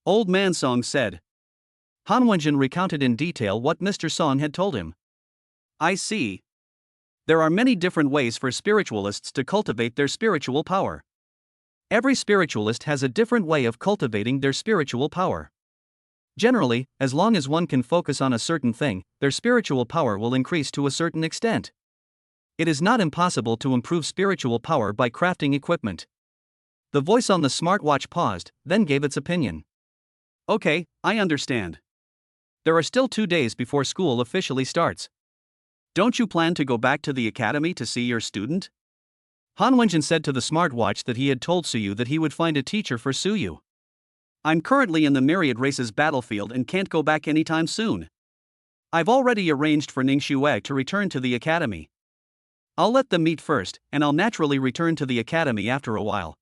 Old Man Song said. Han Wenjin recounted in detail what Mr. Song had told him. I see. There are many different ways for spiritualists to cultivate their spiritual power. Every spiritualist has a different way of cultivating their spiritual power. Generally, as long as one can focus on a certain thing, their spiritual power will increase to a certain extent. It is not impossible to improve spiritual power by crafting equipment. The voice on the smartwatch paused, then gave its opinion. Okay, I understand. There are still 2 days before school officially starts. Don't you plan to go back to the academy to see your student? Han Wenjin said to the smartwatch that he had told Suyu that he would find a teacher for Suyu. I'm currently in the Myriad Races battlefield and can't go back anytime soon. I've already arranged for Ning Xue to return to the academy. I'll let them meet first, and I'll naturally return to the academy after a while.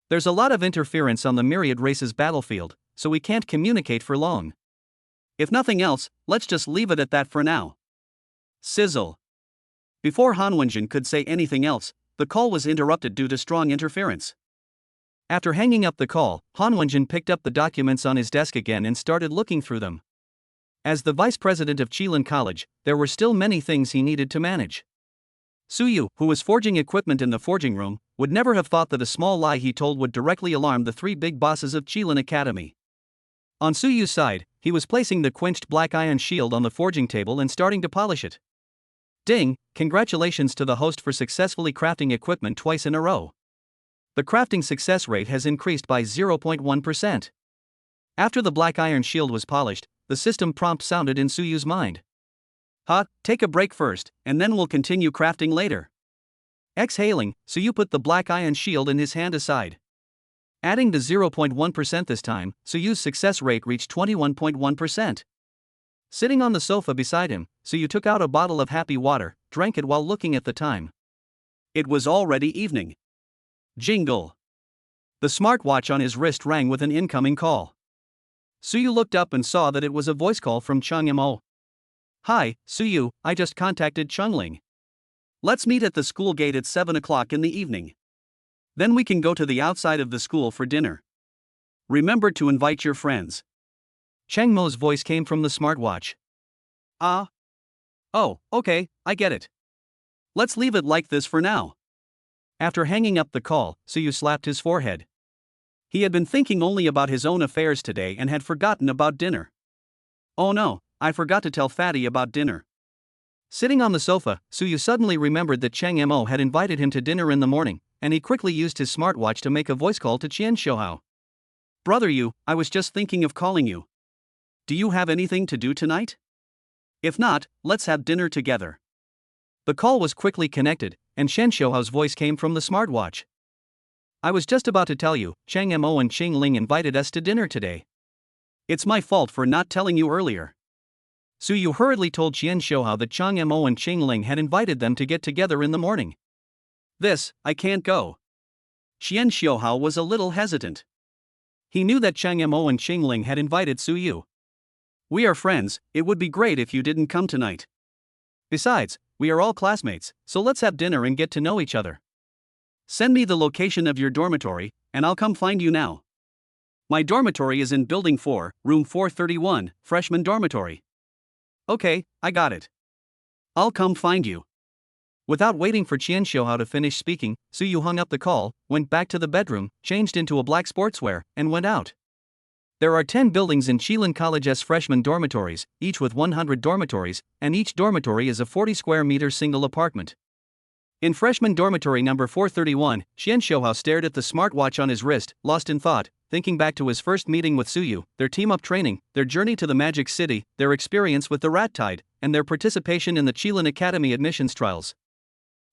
There's a lot of interference on the Myriad Races battlefield, so we can't communicate for long. If nothing else, let's just leave it at that for now. Sizzle. Before Han Wenjin could say anything else, the call was interrupted due to strong interference. After hanging up the call, Han Wenjin picked up the documents on his desk again and started looking through them. As the vice president of Qilin College, there were still many things he needed to manage. Suyu, who was forging equipment in the forging room, would never have thought that a small lie he told would directly alarm the 3 big bosses of Qilin Academy. On Suyu's side, he was placing the quenched black iron shield on the forging table and starting to polish it. Ding, congratulations to the host for successfully crafting equipment twice in a row. The crafting success rate has increased by 0.1%. After the black iron shield was polished, the system prompt sounded in Suyu's mind. Take a break first, and then we'll continue crafting later. Exhaling, Suyu put the black iron shield in his hand aside. Adding the 0.1% this time, Suyu's success rate reached 21.1%. Sitting on the sofa beside him, Suyu took out a bottle of happy water, drank it while looking at the time. It was already evening. Jingle. The smartwatch on his wrist rang with an incoming call. Suyu looked up and saw that it was a voice call from Chung Mo. Hi, Suyu, I just contacted Chungling. Let's meet at the school gate at 7 o'clock in the evening. Then we can go to the outside of the school for dinner. Remember to invite your friends. Cheng Mo's voice came from the smartwatch. Oh, okay, I get it. Let's leave it like this for now. After hanging up the call, Suyu slapped his forehead. He had been thinking only about his own affairs today and had forgotten about dinner. Oh no, I forgot to tell Fatty about dinner. Sitting on the sofa, Suyu suddenly remembered that Chang Mo had invited him to dinner in the morning, and he quickly used his smartwatch to make a voice call to Qian Xiaohao. Brother Yu, I was just thinking of calling you. Do you have anything to do tonight? If not, let's have dinner together. The call was quickly connected, and Qian Xiaohao's voice came from the smartwatch. I was just about to tell you, Chang Mo and Qing Ling invited us to dinner today. It's my fault for not telling you earlier. Suyu hurriedly told Qian Xiaohao that Chang Mo and Qing Ling had invited them to get together in the morning. I can't go. Qian Xiaohao was a little hesitant. He knew that Chang Mo and Qing Ling had invited Suyu. We are friends, it would be great if you didn't come tonight. Besides, we are all classmates, so let's have dinner and get to know each other. Send me the location of your dormitory, and I'll come find you now. My dormitory is in Building 4, Room 431, Freshman Dormitory. Okay, I got it. I'll come find you. Without waiting for Qian Xiaohao to finish speaking, Suyu hung up the call, went back to the bedroom, changed into a black sportswear, and went out. There are 10 buildings in Qilin College's freshman dormitories, each with 100 dormitories, and each dormitory is a 40 square meter single apartment. In freshman dormitory number 431, Qian Xiaohao stared at the smartwatch on his wrist, lost in thought, thinking back to his first meeting with Suyu, their team-up training, their journey to the Magic City, their experience with the Rat Tide, and their participation in the Qilin Academy admissions trials.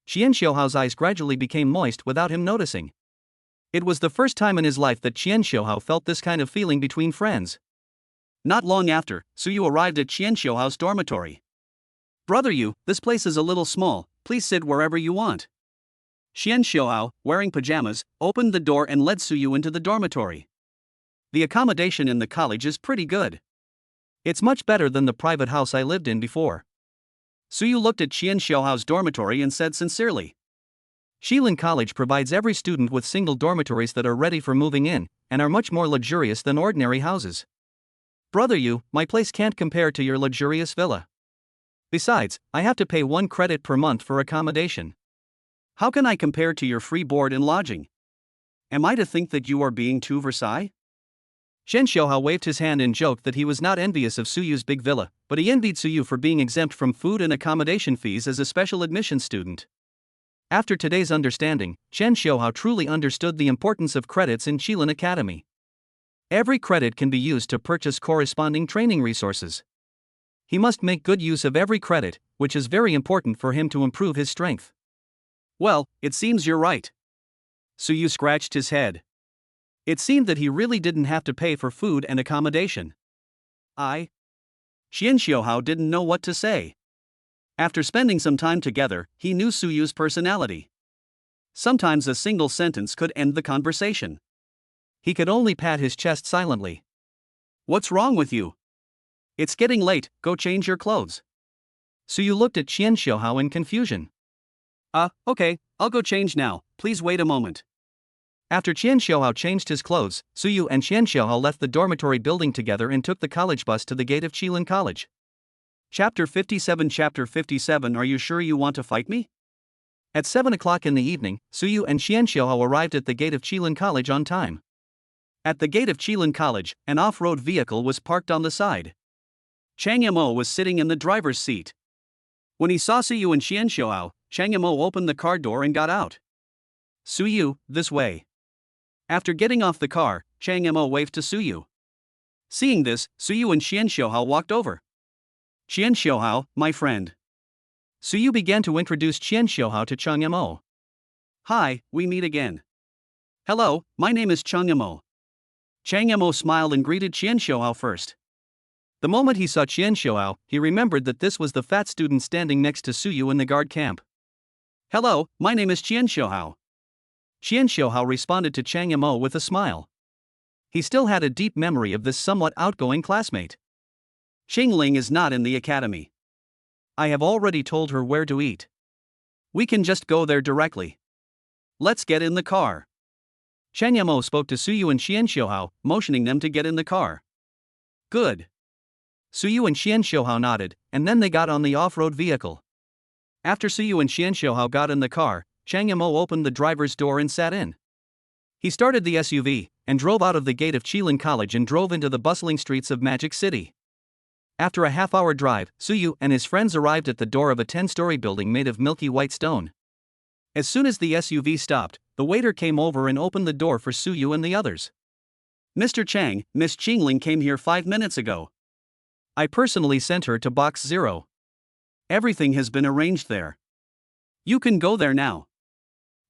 Qian Xiaohao's eyes gradually became moist without him noticing. It was the first time in his life that Qian Xiaohao felt this kind of feeling between friends. Not long after, Suyu arrived at Qian Xiaohao's dormitory. Brother Yu, this place is a little small, please sit wherever you want. Qian Xiaohao, wearing pajamas, opened the door and led Suyu into the dormitory. The accommodation in the college is pretty good. It's much better than the private house I lived in before. Suyu looked at Qian Xiaohao's dormitory and said sincerely. Qilin College provides every student with single dormitories that are ready for moving in, and are much more luxurious than ordinary houses. Brother Yu, my place can't compare to your luxurious villa. Besides, I have to pay 1 credit per month for accommodation. How can I compare to your free board and lodging? Am I to think that you are being too Versailles? Qian Xiaohao waved his hand in joke that he was not envious of Suyu's big villa, but he envied Suyu for being exempt from food and accommodation fees as a special admission student. After today's understanding, Qian Xiaohao truly understood the importance of credits in Qilin Academy. Every credit can be used to purchase corresponding training resources. He must make good use of every credit, which is very important for him to improve his strength. Well, it seems you're right. Suyu scratched his head. It seemed that he really didn't have to pay for food and accommodation. Qian Xiaohao didn't know what to say. After spending some time together, he knew Suyu's personality. Sometimes a single sentence could end the conversation. He could only pat his chest silently. What's wrong with you? It's getting late, go change your clothes. Suyu looked at Qian Xiaohao in confusion. Okay, I'll go change now, please wait a moment. After Qian Xiaohao changed his clothes, Suyu and Qian Xiaohao left the dormitory building together and took the college bus to the gate of Qilin College. Chapter 57. Are you sure you want to fight me? At 7 o'clock in the evening, Suyu and Qian Xiaohao arrived at the gate of Qilin College on time. At the gate of Qilin College, an off-road vehicle was parked on the side. Chang Mo was sitting in the driver's seat. When he saw Suyu and Qian Xiaohao, Chang Mo opened the car door and got out. Suyu, this way. After getting off the car, Chang Mo waved to Suyu. Seeing this, Suyu and Qian Xiaohao walked over. Qian Xiaohao, my friend. Suyu began to introduce Qian Xiaohao to Chang Mo. Hi, we meet again. Hello, my name is Chang Mo. Chang Mo smiled and greeted Qian Xiaohao first. The moment he saw Qian Xiaohao, he remembered that this was the fat student standing next to Suyu in the guard camp. Hello, my name is Qian Xiaohao. Qian Xiaohao responded to Chang Mo with a smile. He still had a deep memory of this somewhat outgoing classmate. Qing Ling is not in the academy. I have already told her where to eat. We can just go there directly. Let's get in the car. Chang Mo spoke to Suyu and Qian Xiaohao, motioning them to get in the car. Good. Suyu and Qian Xiaohao nodded, and then they got on the off-road vehicle. After Suyu and Qian Xiaohao got in the car, Chang Mo opened the driver's door and sat in. He started the SUV and drove out of the gate of Qilin College and drove into the bustling streets of Magic City. After a half-hour drive, Suyu and his friends arrived at the door of a 10-story building made of milky white stone. As soon as the SUV stopped, the waiter came over and opened the door for Suyu and the others. "Mr. Chang, Miss Qingling came here 5 minutes ago. I personally sent her to box 0. Everything has been arranged there. You can go there now."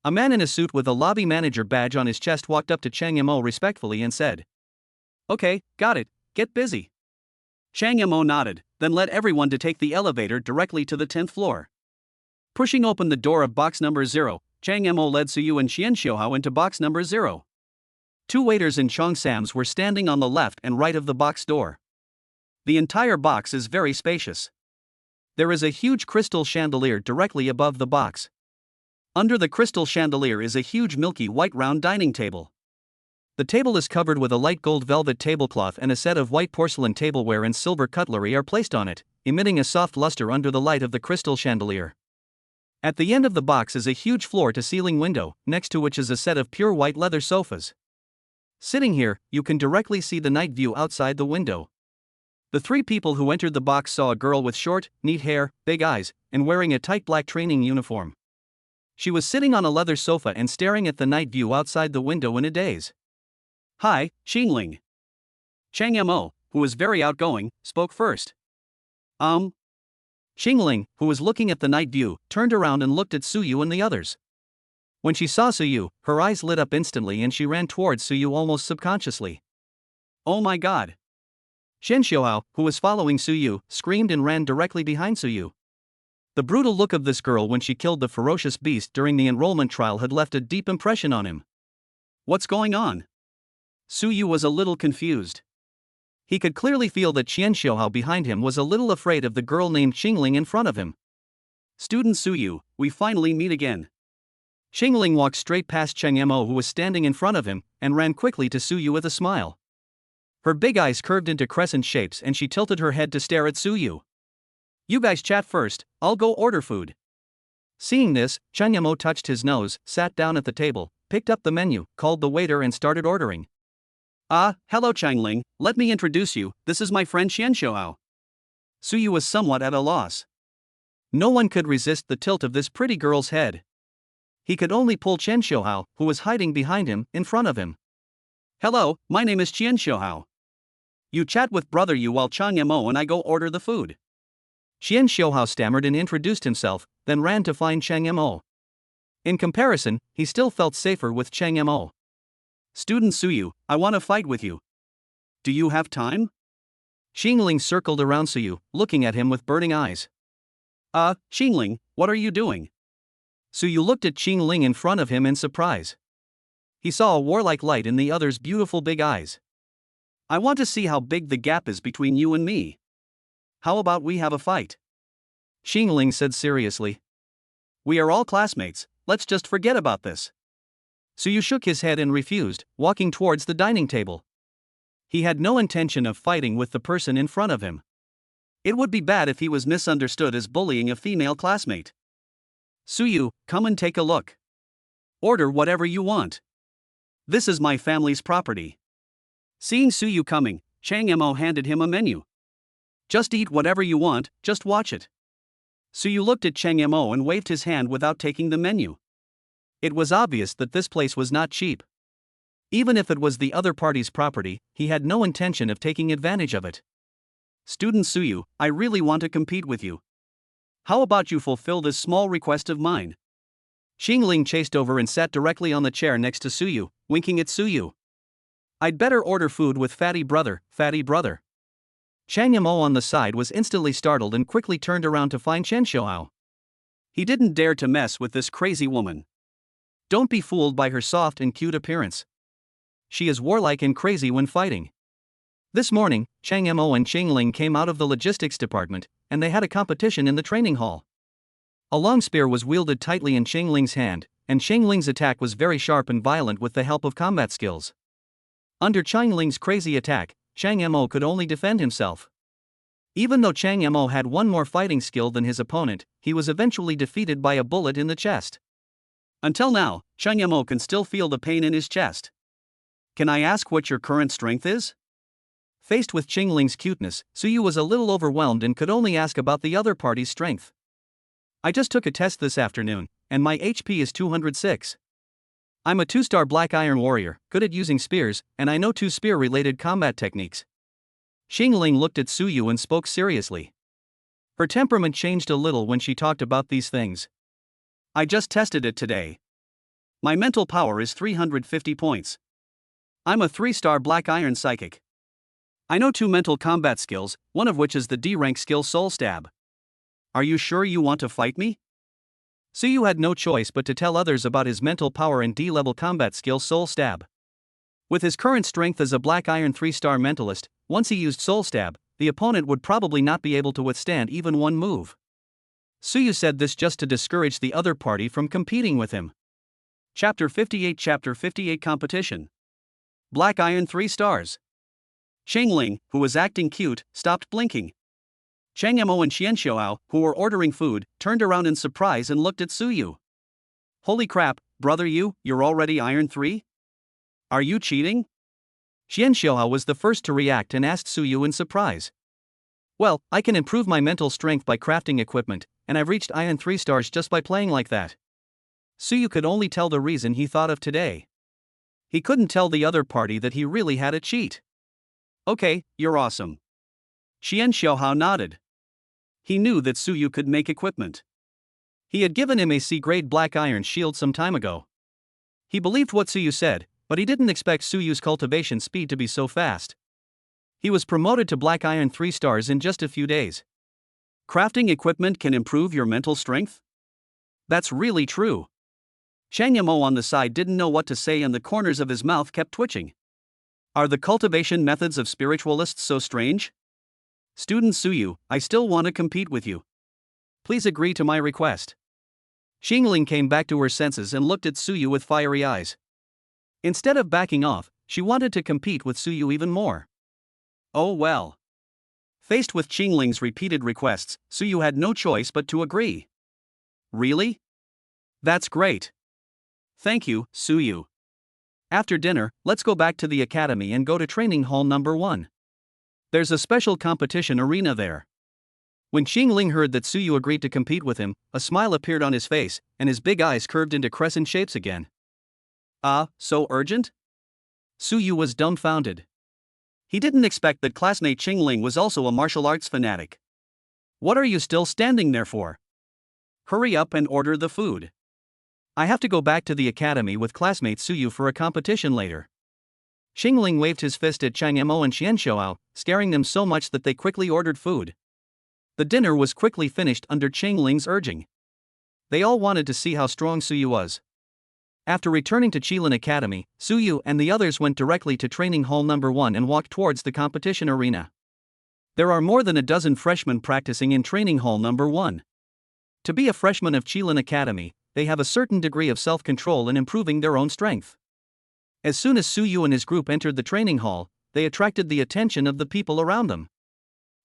A man in a suit with a lobby manager badge on his chest walked up to Chang Yimou respectfully and said, "Okay, got it, get busy." Chang Yimou nodded, then led everyone to take the elevator directly to the 10th floor. Pushing open the door of box number 0, Chang Yimou led Suyu and Xian Xiuhao into box number 0. Two waiters in cheongsams were standing on the left and right of the box door. The entire box is very spacious. There is a huge crystal chandelier directly above the box. Under the crystal chandelier is a huge milky white round dining table. The table is covered with a light gold velvet tablecloth, and a set of white porcelain tableware and silver cutlery are placed on it, emitting a soft luster under the light of the crystal chandelier. At the end of the box is a huge floor-to-ceiling window, next to which is a set of pure white leather sofas. Sitting here, you can directly see the night view outside the window. The three people who entered the box saw a girl with short, neat hair, big eyes, and wearing a tight black training uniform. She was sitting on a leather sofa and staring at the night view outside the window in a daze. "Hi, Qingling." Chang Yimou, who was very outgoing, spoke first. Qingling, who was looking at the night view, turned around and looked at Suyu and the others. When she saw Suyu, her eyes lit up instantly and she ran towards Suyu almost subconsciously. "Oh my god!" Xian Xiuhao, who was following Suyu, screamed and ran directly behind Suyu. The brutal look of this girl when she killed the ferocious beast during the enrollment trial had left a deep impression on him. What's going on? Suyu was a little confused. He could clearly feel that Xian Xiuhao behind him was a little afraid of the girl named Qingling in front of him. "Student Suyu, we finally meet again." Qingling walked straight past Chang Yimou, who was standing in front of him, and ran quickly to Suyu with a smile. Her big eyes curved into crescent shapes and she tilted her head to stare at Suyu. "You guys chat first, I'll go order food." Seeing this, Chang Yimou touched his nose, sat down at the table, picked up the menu, called the waiter and started ordering. Hello Qingling, let me introduce you, this is my friend Xian Xiuhao." Suyu was somewhat at a loss. No one could resist the tilt of this pretty girl's head. He could only pull Xian Xiuhao, who was hiding behind him, in front of him. "Hello, my name is Xian Xiuhao. You chat with brother you while Chang Yimou and I go order the food." Xian Xiuhao stammered and introduced himself, then ran to find Chang Yimou. In comparison, he still felt safer with Chang Yimou. "Student Suyu, I want to fight with you. Do you have time?" Qingling circled around Suyu, looking at him with burning eyes. Qingling, what are you doing?" Suyu looked at Qingling in front of him in surprise. He saw a warlike light in the other's beautiful big eyes. "I want to see how big the gap is between you and me. How about we have a fight?" Qingling said seriously. "We are all classmates, let's just forget about this." Suyu shook his head and refused, walking towards the dining table. He had no intention of fighting with the person in front of him. It would be bad if he was misunderstood as bullying a female classmate. "Suyu, come and take a look. Order whatever you want. This is my family's property." Seeing Suyu coming, Chang Yimou handed him a menu. "Just eat whatever you want, just watch it." Suyu looked at Chang Yimou and waved his hand without taking the menu. It was obvious that this place was not cheap. Even if it was the other party's property, he had no intention of taking advantage of it. "Student Suyu, I really want to compete with you. How about you fulfill this small request of mine?" Qingling chased over and sat directly on the chair next to Suyu, winking at Suyu. "I'd better order food with fatty brother, fatty brother." Chang Yimou on the side was instantly startled and quickly turned around to find Xian Xiuhao. He didn't dare to mess with this crazy woman. Don't be fooled by her soft and cute appearance. She is warlike and crazy when fighting. This morning, Chang Yimou and Qingling came out of the logistics department, and they had a competition in the training hall. A long spear was wielded tightly in Qingling's hand, and Qingling's attack was very sharp and violent with the help of combat skills. Under Qingling's crazy attack, Chang Yimou could only defend himself. Even though Chang Yimou had one more fighting skill than his opponent, he was eventually defeated by a bullet in the chest. Until now, Cheng Yamo can still feel the pain in his chest. Can I ask what your current strength is? Faced with Qingling's cuteness, Suyu was a little overwhelmed and could only ask about the other party's strength. I just took a test this afternoon, and my HP is 206. I'm a 2-star Black Iron warrior, good at using spears, and I know 2 spear-related combat techniques. Qingling looked at Suyu and spoke seriously. Her temperament changed a little when she talked about these things. I just tested it today. My mental power is 350 points. I'm a 3-star Black Iron psychic. I know 2 mental combat skills, one of which is the D-rank skill Soul Stab. Are you sure you want to fight me? Suyu had no choice but to tell others about his mental power and D-level combat skill Soul Stab. With his current strength as a Black Iron 3-star mentalist, once he used Soul Stab, the opponent would probably not be able to withstand even one move. Suyu said this just to discourage the other party from competing with him. Chapter 58 Competition. Black Iron 3 stars. Qingling, who was acting cute, stopped blinking. Cheng Yamo and Xianxiao, who were ordering food, turned around in surprise and looked at Suyu. Holy crap, brother, you're already Iron 3? Are you cheating? Xianxiao was the first to react and asked Suyu in surprise. Well, I can improve my mental strength by crafting equipment, and I've reached Iron 3 stars just by playing like that. Suyu could only tell the reason he thought of today. He couldn't tell the other party that he really had a cheat. Okay, you're awesome. Xianxiao nodded. He knew that Suyu could make equipment. He had given him a C-grade Black Iron shield some time ago. He believed what Suyu said, but he didn't expect Suyu's cultivation speed to be so fast. He was promoted to Black Iron 3 stars in just a few days. Crafting equipment can improve your mental strength? That's really true. Cheng Yamo on the side didn't know what to say and the corners of his mouth kept twitching. Are the cultivation methods of spiritualists so strange? Student Suyu, I still want to compete with you. Please agree to my request. Qingling came back to her senses and looked at Suyu with fiery eyes. Instead of backing off, she wanted to compete with Suyu even more. Oh well. Faced with Qingling's repeated requests, Suyu had no choice but to agree. Really? That's great. Thank you, Suyu. After dinner, let's go back to the academy and go to training hall number 1. There's a special competition arena there. When Qingling heard that Suyu agreed to compete with him, a smile appeared on his face, and his big eyes curved into crescent shapes again. So urgent? Suyu was dumbfounded. He didn't expect that classmate Qingling was also a martial arts fanatic. What are you still standing there for? Hurry up and order the food. I have to go back to the academy with classmate Suyu for a competition later. Qingling waved his fist at Cheng Yamo and Xianxiao, scaring them so much that they quickly ordered food. The dinner was quickly finished under Qingling's urging. They all wanted to see how strong Suyu was. After returning to Qilin Academy, Suyu and the others went directly to training hall number 1 and walked towards the competition arena. There are more than a dozen freshmen practicing in training hall number 1. To be a freshman of Qilin Academy, they have a certain degree of self-control in improving their own strength. As soon as Suyu and his group entered the training hall, they attracted the attention of the people around them.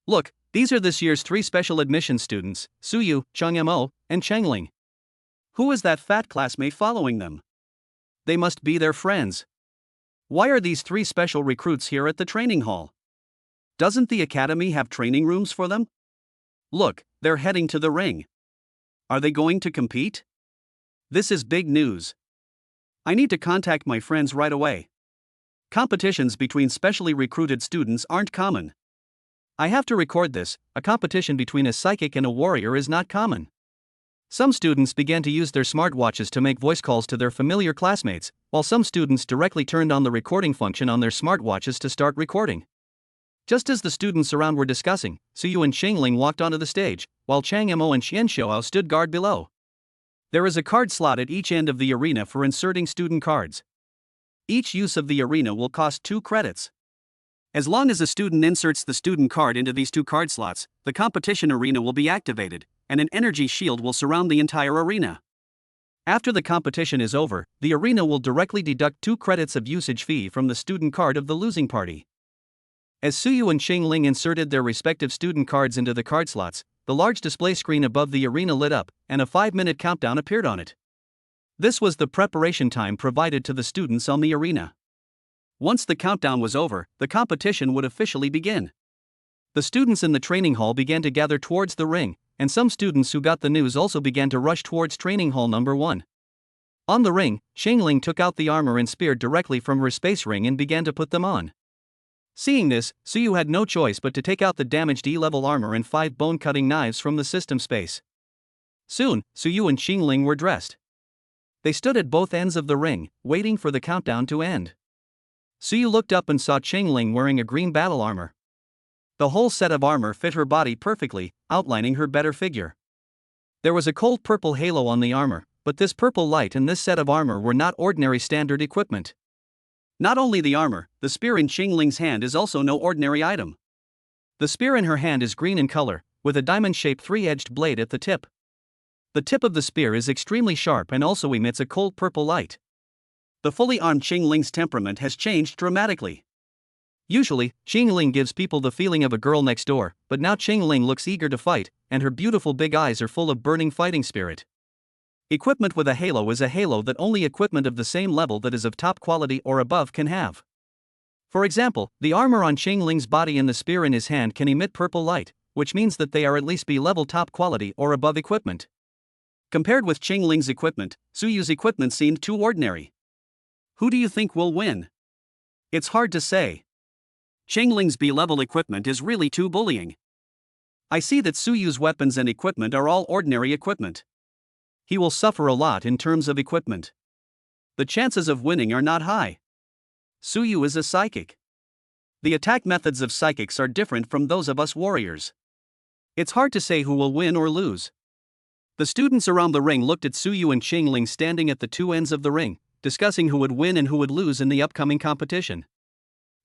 Look, these are this year's 3 special admission students, Suyu, Cheng Yamo, and Qingling. Who is that fat classmate following them? They must be their friends. Why are these 3 special recruits here at the training hall? Doesn't the academy have training rooms for them? Look, they're heading to the ring. Are they going to compete? This is big news. I need to contact my friends right away. Competitions between specially recruited students aren't common. I have to record this. A competition between a psychic and a warrior is not common. Some students began to use their smartwatches to make voice calls to their familiar classmates, while some students directly turned on the recording function on their smartwatches to start recording. Just as the students around were discussing, Suyu and Qingling walked onto the stage, while Cheng Yamo and Xianxiao stood guard below. There is a card slot at each end of the arena for inserting student cards. Each use of the arena will cost 2 credits. As long as a student inserts the student card into these 2 card slots, the competition arena will be activated, and an energy shield will surround the entire arena. After the competition is over, the arena will directly deduct 2 credits of usage fee from the student card of the losing party. As Suyu and Qingling inserted their respective student cards into the card slots, the large display screen above the arena lit up, and a 5-minute countdown appeared on it. This was the preparation time provided to the students on the arena. Once the countdown was over, the competition would officially begin. The students in the training hall began to gather towards the ring, and some students who got the news also began to rush towards training hall number 1. On the ring, Xingling took out the armor and spear directly from her space ring and began to put them on. Seeing this, Suyu had no choice but to take out the damaged E-level armor and 5 bone-cutting knives from the system space. Soon, Suyu and Xingling were dressed. They stood at both ends of the ring, waiting for the countdown to end. Suyu looked up and saw Xingling wearing a green battle armor. The whole set of armor fit her body perfectly, outlining her better figure. There was a cold purple halo on the armor, but this purple light and this set of armor were not ordinary standard equipment. Not only the armor, the spear in Xingling's hand is also no ordinary item. The spear in her hand is green in color, with a diamond-shaped 3-edged blade at the tip. The tip of the spear is extremely sharp and also emits a cold purple light. The fully armed Xingling's temperament has changed dramatically. Usually, Xingling gives people the feeling of a girl next door, but now Xingling looks eager to fight, and her beautiful big eyes are full of burning fighting spirit. Equipment with a halo is a halo that only equipment of the same level that is of top quality or above can have. For example, the armor on Xingling's body and the spear in his hand can emit purple light, which means that they are at least B-level top quality or above equipment. Compared with Xingling's equipment, Suyu's equipment seemed too ordinary. Who do you think will win? It's hard to say. Xingling's B-level equipment is really too bullying. I see that Suyu's weapons and equipment are all ordinary equipment. He will suffer a lot in terms of equipment. The chances of winning are not high. Suyu is a psychic. The attack methods of psychics are different from those of us warriors. It's hard to say who will win or lose. The students around the ring looked at Suyu and Xingling standing at the two ends of the ring, discussing who would win and who would lose in the upcoming competition.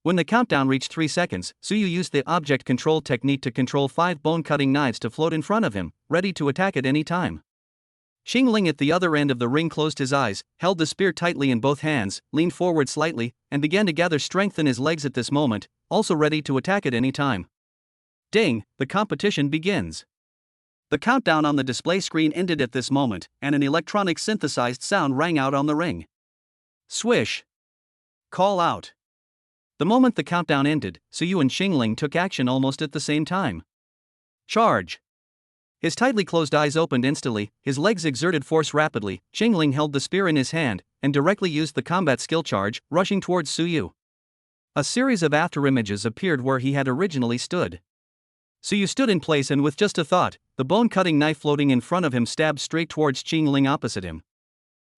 When the countdown reached 3 seconds, Suyu used the object control technique to control 5 bone-cutting knives to float in front of him, ready to attack at any time. Xingling at the other end of the ring closed his eyes, held the spear tightly in both hands, leaned forward slightly, and began to gather strength in his legs at this moment, also ready to attack at any time. Ding, the competition begins. The countdown on the display screen ended at this moment, and an electronic synthesized sound rang out on the ring. Swish. Call out. The moment the countdown ended, Suyu and Xingling took action almost at the same time. Charge. His tightly closed eyes opened instantly, his legs exerted force rapidly. Xingling held the spear in his hand, and directly used the combat skill charge, rushing towards Suyu. A series of afterimages appeared where he had originally stood. Suyu stood in place and with just a thought, the bone-cutting knife floating in front of him stabbed straight towards Xingling opposite him.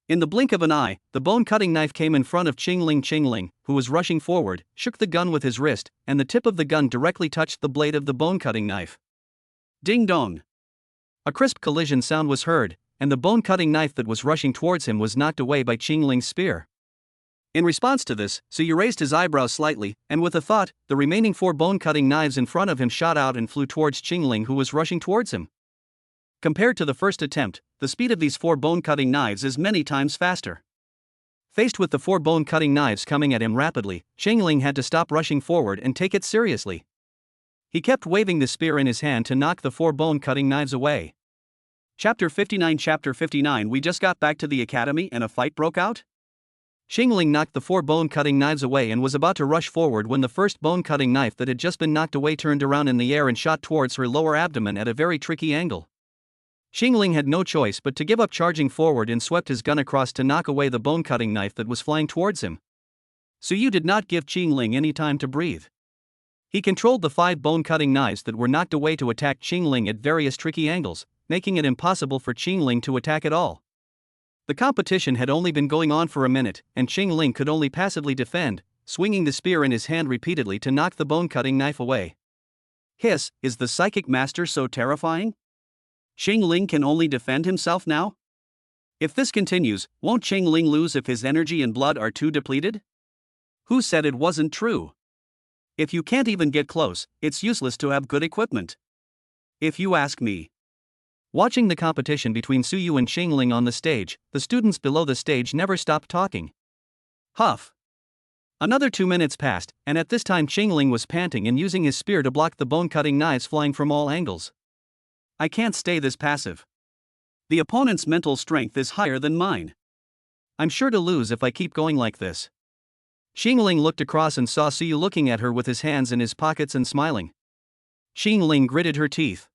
In the blink of an eye, the bone-cutting knife came in front of Xingling. Xingling, who was rushing forward, shook the gun with his wrist, and the tip of the gun directly touched the blade of the bone-cutting knife. Ding dong! A crisp collision sound was heard, and the bone-cutting knife that was rushing towards him was knocked away by Xingling's spear. In response to this, Suyu raised his eyebrows slightly, and with a thought, the remaining 4 bone-cutting knives in front of him shot out and flew towards Xingling, who was rushing towards him. Compared to the first attempt, the speed of these 4 bone-cutting knives is many times faster. Faced with the 4 bone-cutting knives coming at him rapidly, Xingling had to stop rushing forward and take it seriously. He kept waving the spear in his hand to knock the 4 bone-cutting knives away. Chapter 59. Chapter 59. We just got back to the academy and a fight broke out? Xingling knocked the 4 bone-cutting knives away and was about to rush forward when the first bone-cutting knife that had just been knocked away turned around in the air and shot towards her lower abdomen at a very tricky angle. Xingling had no choice but to give up charging forward and swept his gun across to knock away the bone-cutting knife that was flying towards him. Suyu did not give Xingling any time to breathe. He controlled the 5 bone-cutting knives that were knocked away to attack Xingling at various tricky angles, making it impossible for Xingling to attack at all. The competition had only been going on for a minute, and Xingling could only passively defend, swinging the spear in his hand repeatedly to knock the bone-cutting knife away. Hiss, is the psychic master so terrifying? Xingling can only defend himself now? If this continues, won't Xingling lose if his energy and blood are too depleted? Who said it wasn't true? If you can't even get close, it's useless to have good equipment. If you ask me. Watching the competition between Suyu and Xingling on the stage, the students below the stage never stopped talking. Huff. Another 2 minutes passed, and at this time Xingling was panting and using his spear to block the bone-cutting knives flying from all angles. I can't stay this passive. The opponent's mental strength is higher than mine. I'm sure to lose if I keep going like this. Xingling looked across and saw Suyu looking at her with his hands in his pockets and smiling. Xingling gritted her teeth.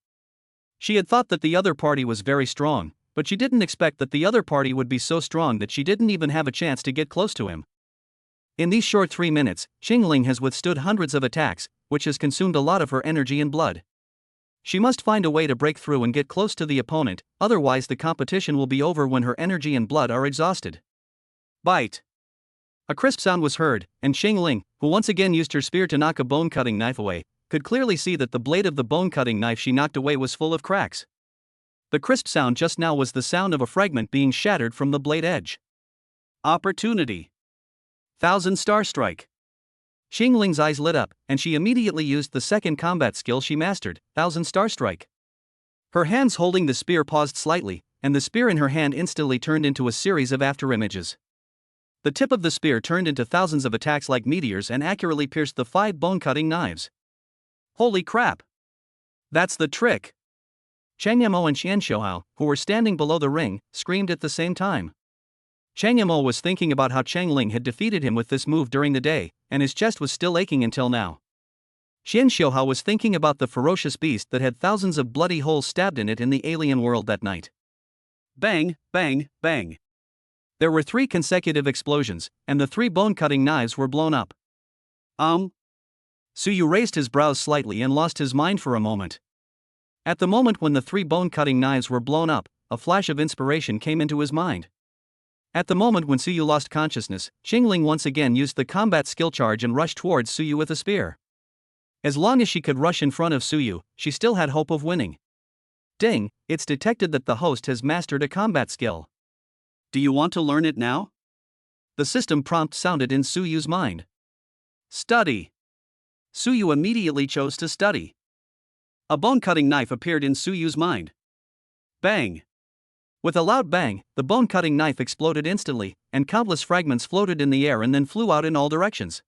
She had thought that the other party was very strong, but she didn't expect that the other party would be so strong that she didn't even have a chance to get close to him. In these short 3 minutes, Xingling has withstood hundreds of attacks, which has consumed a lot of her energy and blood. She must find a way to break through and get close to the opponent, otherwise the competition will be over when her energy and blood are exhausted. Bite! A crisp sound was heard, and Xingling, who once again used her spear to knock a bone-cutting knife away, could clearly see that the blade of the bone-cutting knife she knocked away was full of cracks. The crisp sound just now was the sound of a fragment being shattered from the blade edge. Opportunity! 1000-star strike! Xingling's eyes lit up, and she immediately used the second combat skill she mastered, 1000-star strike. Her hands holding the spear paused slightly, and the spear in her hand instantly turned into a series of afterimages. The tip of the spear turned into thousands of attacks like meteors and accurately pierced the 5 bone-cutting knives. Holy crap! That's the trick! Chang Yamo and Xian Xiaohao, who were standing below the ring, screamed at the same time. Chang Yamo was thinking about how Chang Ling had defeated him with this move during the day, and his chest was still aching until now. Xian Xiaohao was thinking about the ferocious beast that had thousands of bloody holes stabbed in it in the alien world that night. Bang, bang, bang. There were 3 consecutive explosions, and the 3 bone-cutting knives were blown up. Suyu raised his brows slightly and lost his mind for a moment. At the moment when the 3 bone-cutting knives were blown up, a flash of inspiration came into his mind. At the moment when Suyu lost consciousness, Xingling once again used the combat skill charge and rushed towards Suyu with a spear. As long as she could rush in front of Suyu, she still had hope of winning. Ding, it's detected that the host has mastered a combat skill. Do you want to learn it now? The system prompt sounded in Suyu's mind. Study. Suyu immediately chose to study. A bone-cutting knife appeared in Suyu's mind. Bang! With a loud bang, the bone-cutting knife exploded instantly, and countless fragments floated in the air and then flew out in all directions.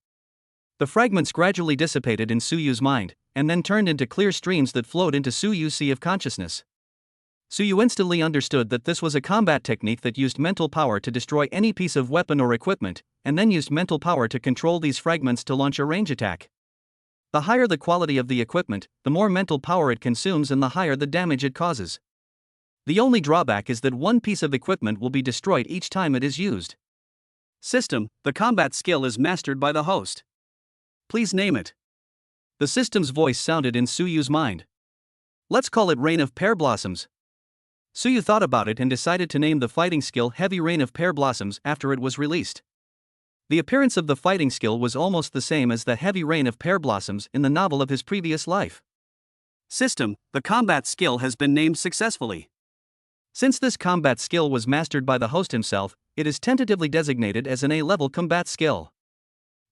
The fragments gradually dissipated in Suyu's mind, and then turned into clear streams that flowed into Suyu's sea of consciousness. Suyu instantly understood that this was a combat technique that used mental power to destroy any piece of weapon or equipment, and then used mental power to control these fragments to launch a range attack. The higher the quality of the equipment, the more mental power it consumes and the higher the damage it causes. The only drawback is that one piece of equipment will be destroyed each time it is used. System, the combat skill is mastered by the host. Please name it. The system's voice sounded in Suyu's mind. Let's call it Rain of Pear Blossoms. Suyu thought about it and decided to name the fighting skill Heavy Rain of Pear Blossoms after it was released. The appearance of the fighting skill was almost the same as the Heavy Rain of Pear Blossoms in the novel of his previous life. System, the combat skill has been named successfully. Since this combat skill was mastered by the host himself, it is tentatively designated as an A-level combat skill.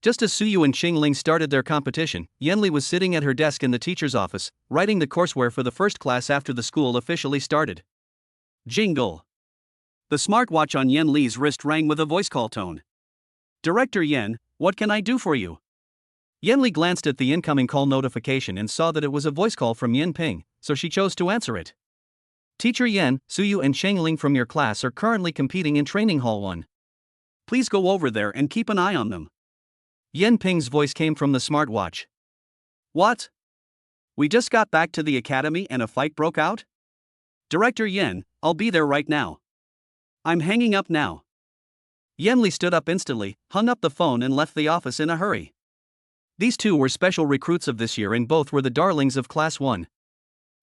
Just as Suyu and Xingling started their competition, Yanli was sitting at her desk in the teacher's office, writing the courseware for the first class after the school officially started. Jingle. The smartwatch on Yan Li's wrist rang with a voice call tone. Director Yan, what can I do for you? Yan Li glanced at the incoming call notification and saw that it was a voice call from Yan Ping, so she chose to answer it. Teacher Yan, Suyu and Xingling from your class are currently competing in Training Hall 1. Please go over there and keep an eye on them. Yan Ping's voice came from the smartwatch. What? We just got back to the academy and a fight broke out? Director Yan, I'll be there right now. I'm hanging up now. Yan Li stood up instantly, hung up the phone and left the office in a hurry. These two were special recruits of this year and both were the darlings of Class 1.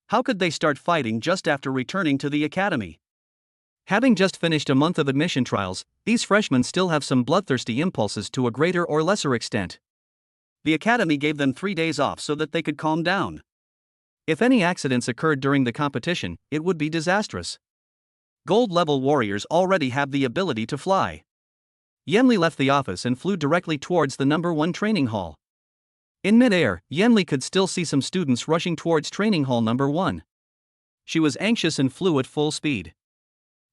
How could they start fighting just after returning to the academy? Having just finished a month of admission trials, these freshmen still have some bloodthirsty impulses to a greater or lesser extent. The academy gave them 3 days off so that they could calm down. If any accidents occurred during the competition, it would be disastrous. Gold-level warriors already have the ability to fly. Yanli left the office and flew directly towards the number 1 training hall. In mid-air, Yanli could still see some students rushing towards training hall number 1. She was anxious and flew at full speed.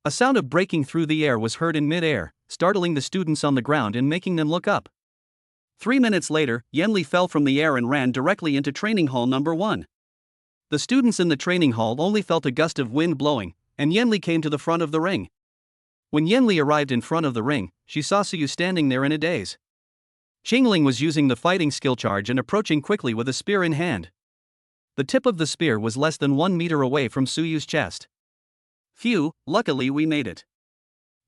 A sound of breaking through the air was heard in mid-air, startling the students on the ground and making them look up. 3 minutes later, Yanli fell from the air and ran directly into training hall number 1. The students in the training hall only felt a gust of wind blowing, and Yanli came to the front of the ring. When Yanli arrived in front of the ring, she saw Suyu standing there in a daze. Qingling was using the fighting skill charge and approaching quickly with a spear in hand. The tip of the spear was less than 1 meter away from Suyu's chest. Phew, luckily we made it.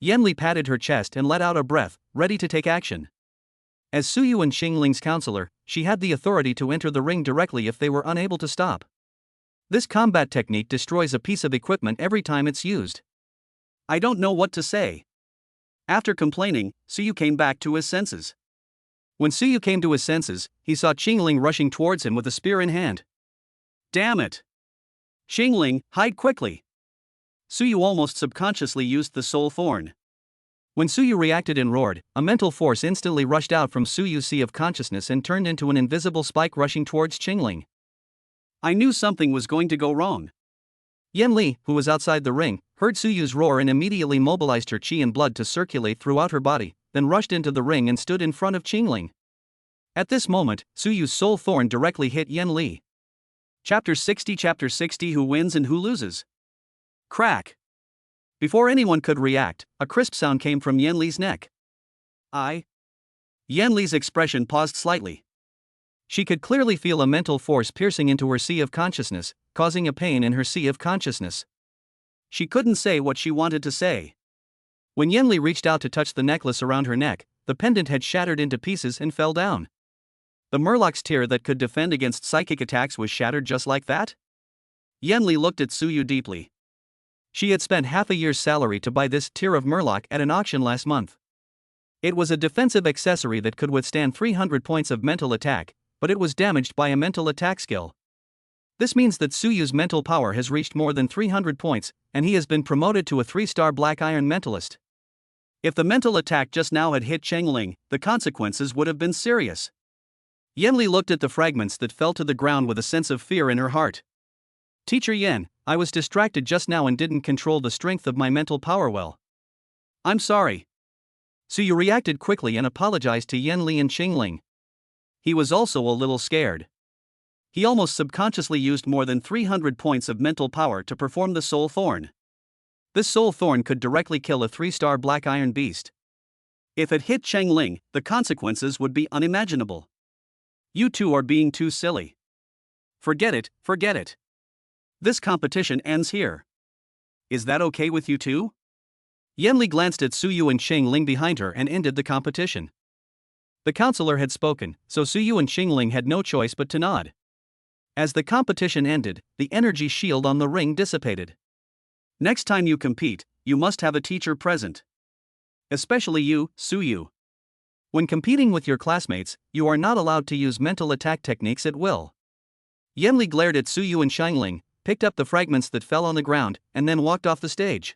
Yanli patted her chest and let out a breath, ready to take action. As Suyu and Qingling's counselor, she had the authority to enter the ring directly if they were unable to stop. This combat technique destroys a piece of equipment every time it's used. I don't know what to say. After complaining, Suyu came back to his senses. When Suyu came to his senses, he saw Qingling rushing towards him with a spear in hand. Damn it! Qingling, hide quickly! Suyu almost subconsciously used the soul thorn. When Suyu reacted and roared, a mental force instantly rushed out from Suyu's sea of consciousness and turned into an invisible spike rushing towards Qingling. I knew something was going to go wrong. Yanli, who was outside the ring, heard Suyu's roar and immediately mobilized her qi and blood to circulate throughout her body, then rushed into the ring and stood in front of Qingling. At this moment, Suyu's soul thorn directly hit Yanli. Chapter 60 Who wins and who loses? Crack! Before anyone could react, a crisp sound came from Yanli's neck. Yanli's expression paused slightly. She could clearly feel a mental force piercing into her sea of consciousness, causing a pain in her sea of consciousness. She couldn't say what she wanted to say. When Yanli reached out to touch the necklace around her neck, the pendant had shattered into pieces and fell down. The Murloc's tear that could defend against psychic attacks was shattered just like that? Yanli looked at Suyu deeply. She had spent half a year's salary to buy this tear of Murloc at an auction last month. It was a defensive accessory that could withstand 300 points of mental attack, but it was damaged by a mental attack skill. This means that Suyu's mental power has reached more than 300 points, and he has been promoted to a 3-star Black Iron Mentalist. If the mental attack just now had hit Qingling, the consequences would have been serious. Yanli looked at the fragments that fell to the ground with a sense of fear in her heart. Teacher Yan, I was distracted just now and didn't control the strength of my mental power well. I'm sorry. Suyu reacted quickly and apologized to Yanli and Qingling. He was also a little scared. He almost subconsciously used more than 300 points of mental power to perform the soul thorn. This soul thorn could directly kill a 3-star Black Iron beast. If it hit Qingling, the consequences would be unimaginable. You two are being too silly. Forget it. This competition ends here. Is that okay with you two? Yanli glanced at Suyu and Qingling behind her and ended the competition. The counselor had spoken, so Suyu and Qingling had no choice but to nod. As the competition ended, the energy shield on the ring dissipated. Next time you compete, you must have a teacher present. Especially you, Suyu. When competing with your classmates, you are not allowed to use mental attack techniques at will. Yanli glared at Suyu and Qingling, picked up the fragments that fell on the ground, and then walked off the stage.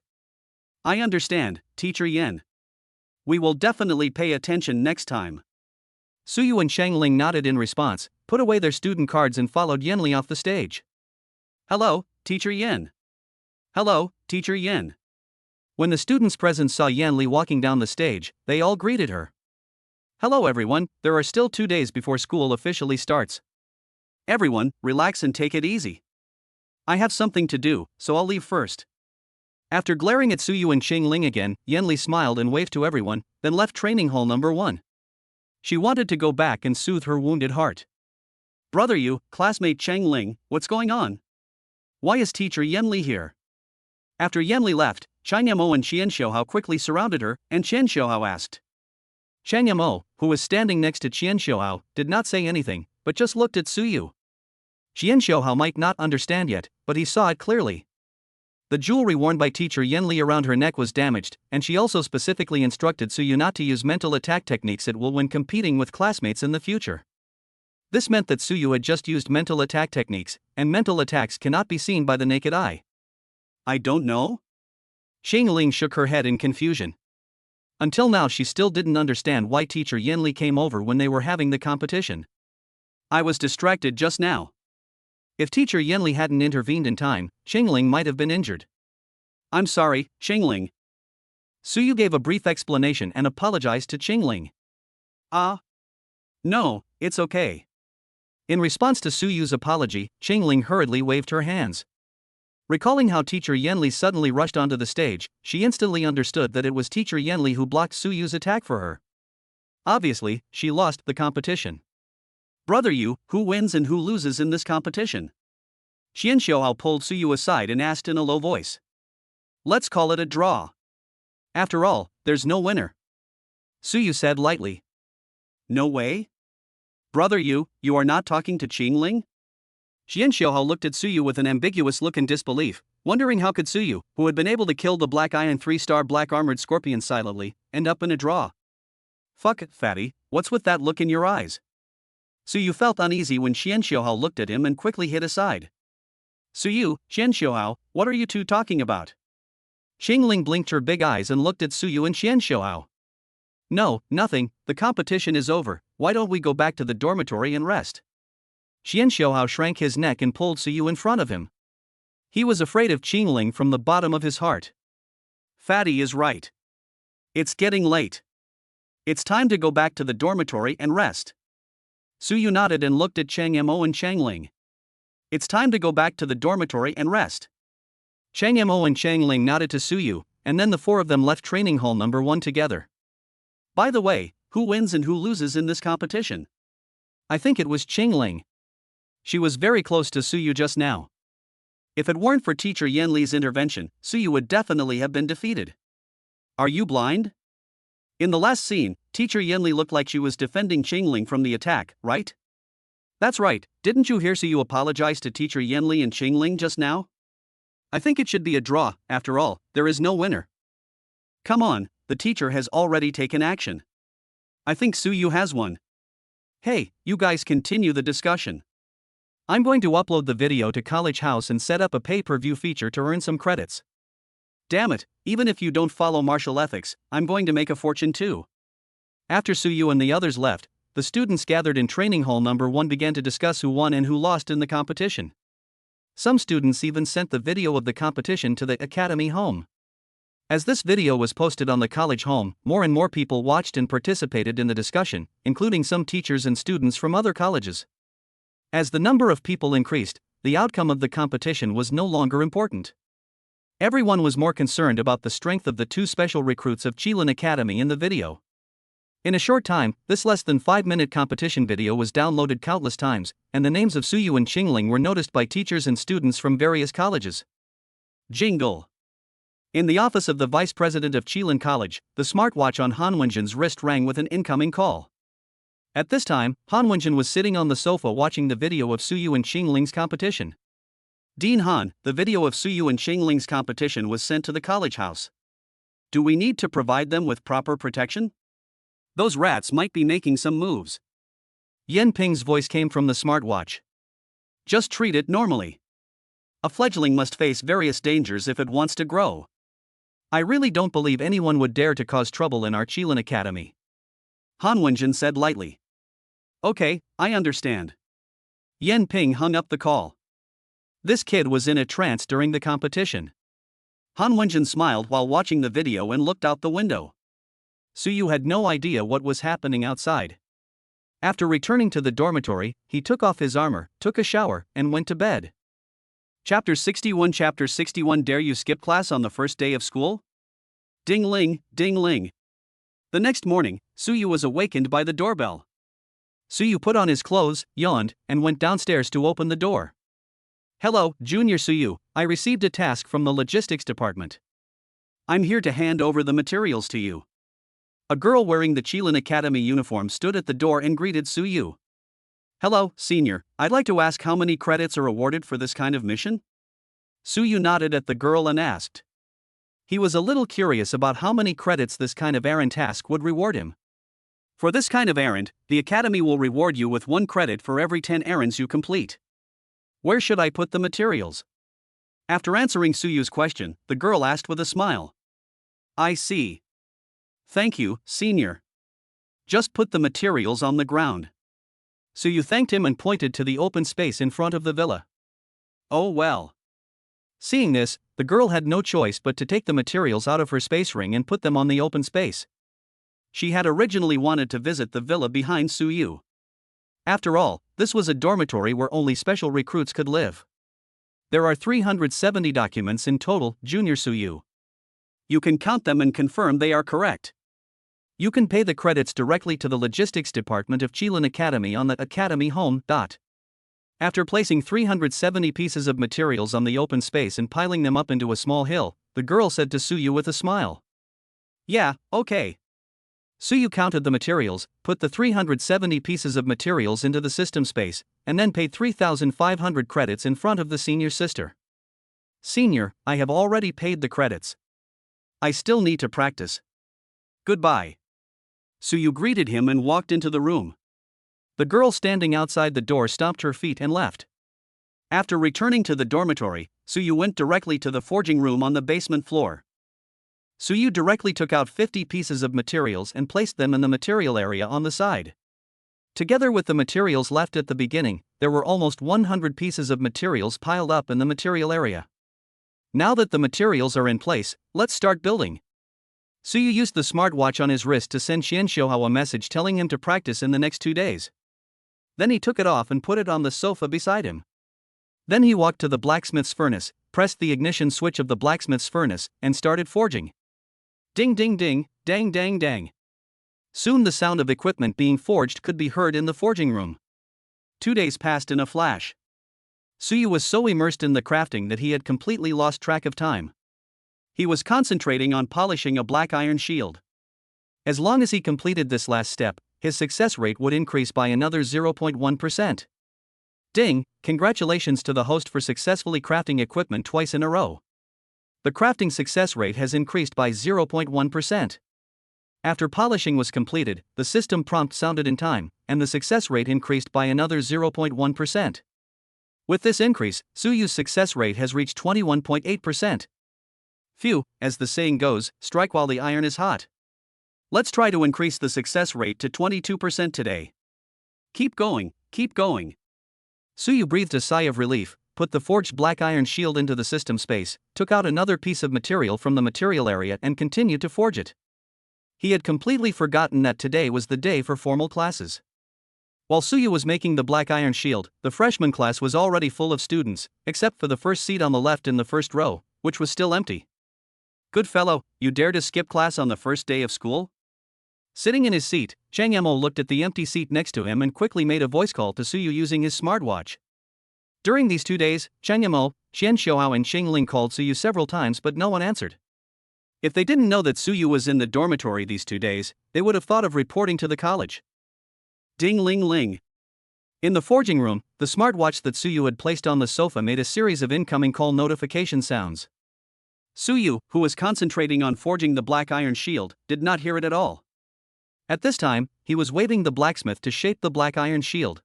I understand, Teacher Yan. We will definitely pay attention next time. Suyu and Qingling nodded in response, put away their student cards and followed Yanli off the stage. Hello, Teacher Yan. Hello, Teacher Yan. When the students present saw Yanli walking down the stage, they all greeted her. Hello everyone, there are still 2 days before school officially starts. Everyone, relax and take it easy. I have something to do, so I'll leave first. After glaring at Suyu and Qingling again, Yanli smiled and waved to everyone, then left training hall number 1. She wanted to go back and soothe her wounded heart. Brother Yu, classmate Qingling, what's going on? Why is teacher Yanli here? After Yanli left, Qianyamo and Qianxiuhao quickly surrounded her, and Qianxiuhao asked. Qianyamo, who was standing next to Qianxiuhao, did not say anything, but just looked at Suyu. Qianxiuhao might not understand yet, but he saw it clearly. The jewelry worn by teacher Yanli around her neck was damaged, and she also specifically instructed Suyu not to use mental attack techniques at will when competing with classmates in the future. This meant that Suyu had just used mental attack techniques, and mental attacks cannot be seen by the naked eye. I don't know? Qingling shook her head in confusion. Until now she still didn't understand why teacher Yanli came over when they were having the competition. I was distracted just now. If teacher Yanli hadn't intervened in time, Qingling might have been injured. I'm sorry, Qingling. Suyu gave a brief explanation and apologized to Qingling. No, it's okay. In response to Suyu's apology, Qingling hurriedly waved her hands. Recalling how teacher Yenli suddenly rushed onto the stage, she instantly understood that it was teacher Yenli who blocked Suyu's attack for her. Obviously, she lost the competition. Brother Yu, who wins and who loses in this competition? Xian Xiaohao pulled Suyu aside and asked in a low voice. Let's call it a draw. After all, there's no winner. Suyu said lightly. No way? Brother Yu, you are not talking to Qingling? Xian Xiaohao looked at Suyu with an ambiguous look in disbelief, wondering how could Suyu, who had been able to kill the Black Iron 3-star Black Armored Scorpion silently, end up in a draw. Fuck it, fatty, what's with that look in your eyes? Suyu felt uneasy when Xian Xiaohao looked at him and quickly hid aside. Suyu, Xian Xiaohao, what are you two talking about? Qingling blinked her big eyes and looked at Suyu and Xian Xiaohao. No, nothing, the competition is over, why don't we go back to the dormitory and rest? Xian Xiaohao shrank his neck and pulled Suyu in front of him. He was afraid of Qingling from the bottom of his heart. Fatty is right. It's getting late. It's time to go back to the dormitory and rest. Suyu nodded and looked at Chang Mo and Changling. It's time to go back to the dormitory and rest. Chang Mo and Changling nodded to Suyu, and then the four of them left training hall number 1 together. By the way, who wins and who loses in this competition? I think it was Qingling. She was very close to Suyu just now. If it weren't for teacher Yenli's intervention, Suyu would definitely have been defeated. Are you blind? In the last scene, teacher Yenli looked like she was defending Qingling from the attack, right? That's right, didn't you hear Suyu apologize to teacher Yenli and Qingling just now? I think it should be a draw, after all, there is no winner. Come on, the teacher has already taken action. I think Suyu has won. Hey, you guys continue the discussion. I'm going to upload the video to College House and set up a pay-per-view feature to earn some credits. Damn it, even if you don't follow martial ethics, I'm going to make a fortune too. After Suyu and the others left, the students gathered in training hall number 1 began to discuss who won and who lost in the competition. Some students even sent the video of the competition to the academy home. As this video was posted on the college home, more and more people watched and participated in the discussion, including some teachers and students from other colleges. As the number of people increased, the outcome of the competition was no longer important. Everyone was more concerned about the strength of the 2 special recruits of Qilin Academy in the video. In a short time, this less than 5-minute competition video was downloaded countless times, and the names of Suyu and Qingling were noticed by teachers and students from various colleges. Jingle. In the office of the vice president of Qilin College, the smartwatch on Han Wenjin's wrist rang with an incoming call. At this time, Han Wenjin was sitting on the sofa watching the video of Suyu and Qingling's competition. Dean Han, the video of Suyu and Qingling's competition was sent to the college house. Do we need to provide them with proper protection? Those rats might be making some moves. Yan Ping's voice came from the smartwatch. Just treat it normally. A fledgling must face various dangers if it wants to grow. I really don't believe anyone would dare to cause trouble in our Qilin Academy. Han Wenjin said lightly. Okay, I understand. Yan Ping hung up the call. This kid was in a trance during the competition. Han Wenjin smiled while watching the video and looked out the window. Suyu had no idea what was happening outside. After returning to the dormitory, he took off his armor, took a shower, and went to bed. Chapter 61 Dare you skip class on the first day of school? Ding-ling, ding-ling. The next morning, Suyu was awakened by the doorbell. Suyu put on his clothes, yawned, and went downstairs to open the door. Hello, Junior Suyu, I received a task from the logistics department. I'm here to hand over the materials to you. A girl wearing the Qilin Academy uniform stood at the door and greeted Suyu. Hello, senior, I'd like to ask how many credits are awarded for this kind of mission? Suyu nodded at the girl and asked. He was a little curious about how many credits this kind of errand task would reward him. For this kind of errand, the academy will reward you with 1 credit for every 10 errands you complete. Where should I put the materials? After answering Suyu's question, the girl asked with a smile. I see. Thank you, senior. Just put the materials on the ground. Suyu thanked him and pointed to the open space in front of the villa. Oh well. Seeing this, the girl had no choice but to take the materials out of her space ring and put them on the open space. She had originally wanted to visit the villa behind Suyu. After all, this was a dormitory where only special recruits could live. There are 370 documents in total, Junior Suyu. You can count them and confirm they are correct. You can pay the credits directly to the logistics department of Qilin Academy on the Academy Home. After placing 370 pieces of materials on the open space and piling them up into a small hill, the girl said to Suyu with a smile. Yeah, okay. Suyu counted the materials, put the 370 pieces of materials into the system space, and then paid 3,500 credits in front of the senior sister. Senior, I have already paid the credits. I still need to practice. Goodbye. Suyu greeted him and walked into the room. The girl standing outside the door stomped her feet and left. After returning to the dormitory, Suyu went directly to the forging room on the basement floor. Suyu directly took out 50 pieces of materials and placed them in the material area on the side. Together with the materials left at the beginning, there were almost 100 pieces of materials piled up in the material area. Now that the materials are in place, let's start building. Suyu used the smartwatch on his wrist to send Xianxiuhao a message telling him to practice in the next 2 days. Then he took it off and put it on the sofa beside him. Then he walked to the blacksmith's furnace, pressed the ignition switch of the blacksmith's furnace, and started forging. Ding ding ding, dang dang dang. Soon the sound of equipment being forged could be heard in the forging room. 2 days passed in a flash. Suyu was so immersed in the crafting that he had completely lost track of time. He was concentrating on polishing a black iron shield. As long as he completed this last step, his success rate would increase by another 0.1%. Ding, congratulations to the host for successfully crafting equipment twice in a row. The crafting success rate has increased by 0.1%. After polishing was completed, the system prompt sounded in time, and the success rate increased by another 0.1%. With this increase, Suyu's success rate has reached 21.8%. Phew, as the saying goes, strike while the iron is hot. Let's try to increase the success rate to 22% today. Keep going, keep going. Suyu breathed a sigh of relief, put the forged black iron shield into the system space, took out another piece of material from the material area and continued to forge it. He had completely forgotten that today was the day for formal classes. While Suyu was making the black iron shield, the freshman class was already full of students, except for the first seat on the left in the first row, which was still empty. Good fellow, you dare to skip class on the first day of school? Sitting in his seat, Chang Yamo looked at the empty seat next to him and quickly made a voice call to Suyu using his smartwatch. During these 2 days, Chang Yamo, Xianxiuhao and Xingling called Suyu several times but no one answered. If they didn't know that Suyu was in the dormitory these 2 days, they would have thought of reporting to the college. Ding ling ling. In the forging room, the smartwatch that Suyu had placed on the sofa made a series of incoming call notification sounds. Suyu, who was concentrating on forging the black iron shield, did not hear it at all. At this time, he was waving the blacksmith to shape the black iron shield.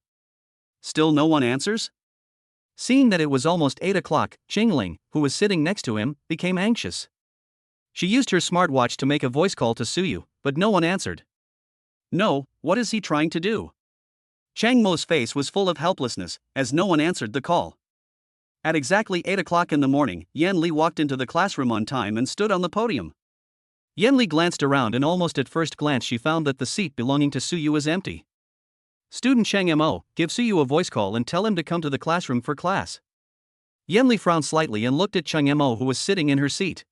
Still no one answers? Seeing that it was almost 8 o'clock, Qingling, who was sitting next to him, became anxious. She used her smartwatch to make a voice call to Suyu, but no one answered. No, what is he trying to do? Chang Mo's face was full of helplessness, as no one answered the call. At exactly 8 o'clock in the morning, Yan Li walked into the classroom on time and stood on the podium. Yan Li glanced around and almost at first glance she found that the seat belonging to Suyu was empty. Student Chang Mo, give Suyu a voice call and tell him to come to the classroom for class. Yan Li frowned slightly and looked at Chang Mo who was sitting in her seat.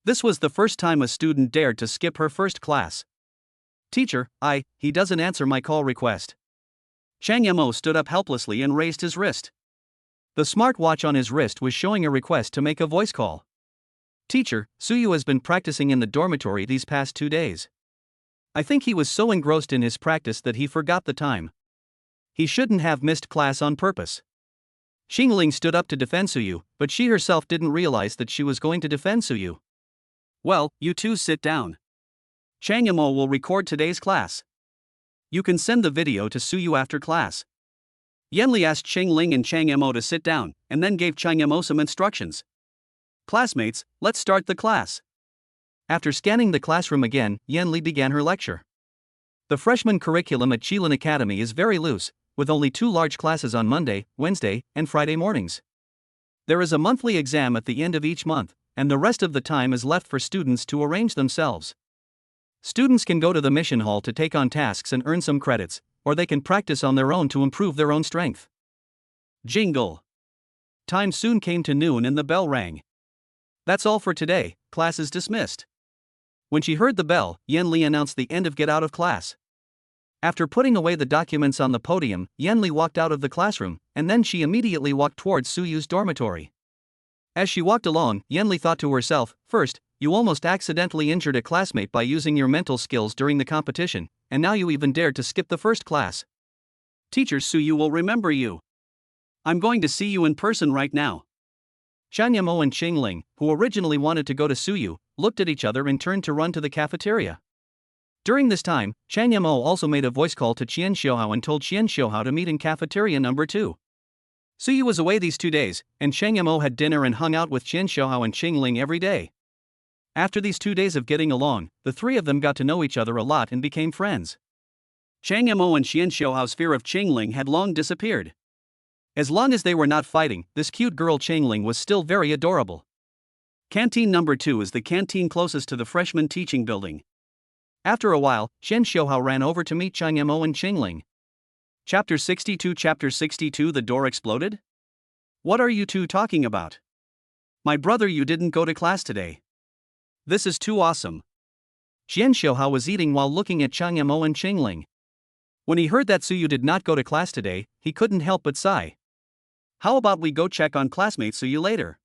This was the first time a student dared to skip her first class. Teacher, he doesn't answer my call request. Chang Mo stood up helplessly and raised his wrist. The smartwatch on his wrist was showing a request to make a voice call. Teacher, Suyu has been practicing in the dormitory these past 2 days. I think he was so engrossed in his practice that he forgot the time. He shouldn't have missed class on purpose. Xingling stood up to defend Suyu, but she herself didn't realize that she was going to defend Suyu. Well, you two sit down. Chang Mo will record today's class. You can send the video to Suyu after class. Yan Li asked Xingling and Chang Mo to sit down, and then gave Chang Mo some instructions. Classmates, let's start the class. After scanning the classroom again, Yan Li began her lecture. The freshman curriculum at Qilin Academy is very loose, with only 2 large classes on Monday, Wednesday, and Friday mornings. There is a monthly exam at the end of each month, and the rest of the time is left for students to arrange themselves. Students can go to the mission hall to take on tasks and earn some credits, or they can practice on their own to improve their own strength. Jingle. Time soon came to noon and the bell rang. That's all for today, class is dismissed. When she heard the bell, Yenli announced the end of get out of class. After putting away the documents on the podium, Yenli walked out of the classroom, and then she immediately walked towards Suyu's dormitory. As she walked along, Yenli thought to herself, first, you almost accidentally injured a classmate by using your mental skills during the competition, and now you even dared to skip the first class. Teacher Suyu will remember you. I'm going to see you in person right now. Shanyamo and Qingling, who originally wanted to go to Suyu, looked at each other and turned to run to the cafeteria. During this time, Shanyamo also made a voice call to Qian Xiaohao and told Qian Xiaohao to meet in cafeteria number 2. Suyu was away these 2 days, and Shanyamo had dinner and hung out with Qian Xiaohao and Qingling every day. After these 2 days of getting along, the three of them got to know each other a lot and became friends. Shanyamo and Qian Xiaohao's fear of Qingling had long disappeared. As long as they were not fighting, this cute girl Qingling was still very adorable. Canteen number 2 is the canteen closest to the freshman teaching building. After a while, Qian Xiaohao ran over to meet Shanyamo and Qingling. Chapter 62 The door exploded? What are you two talking about? My brother, you didn't go to class today. This is too awesome. Qian Xiaohao was eating while looking at Shanyamo and Qingling. When he heard that Suyu did not go to class today, he couldn't help but sigh. How about we go check on classmate Suyu later?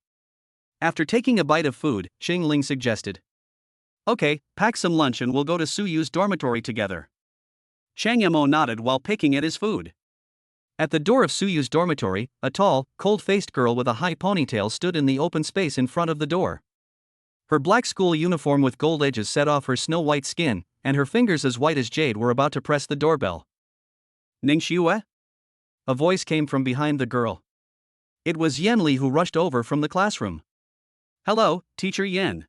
After taking a bite of food, Qingling suggested. Okay, pack some lunch and we'll go to Suyu's dormitory together. Shanyamo nodded while picking at his food. At the door of Suyu's dormitory, a tall, cold-faced girl with a high ponytail stood in the open space in front of the door. Her black school uniform with gold edges set off her snow-white skin, and her fingers as white as jade were about to press the doorbell. Ningxue? A voice came from behind the girl. It was Yenli, who rushed over from the classroom. Hello, Teacher Yen.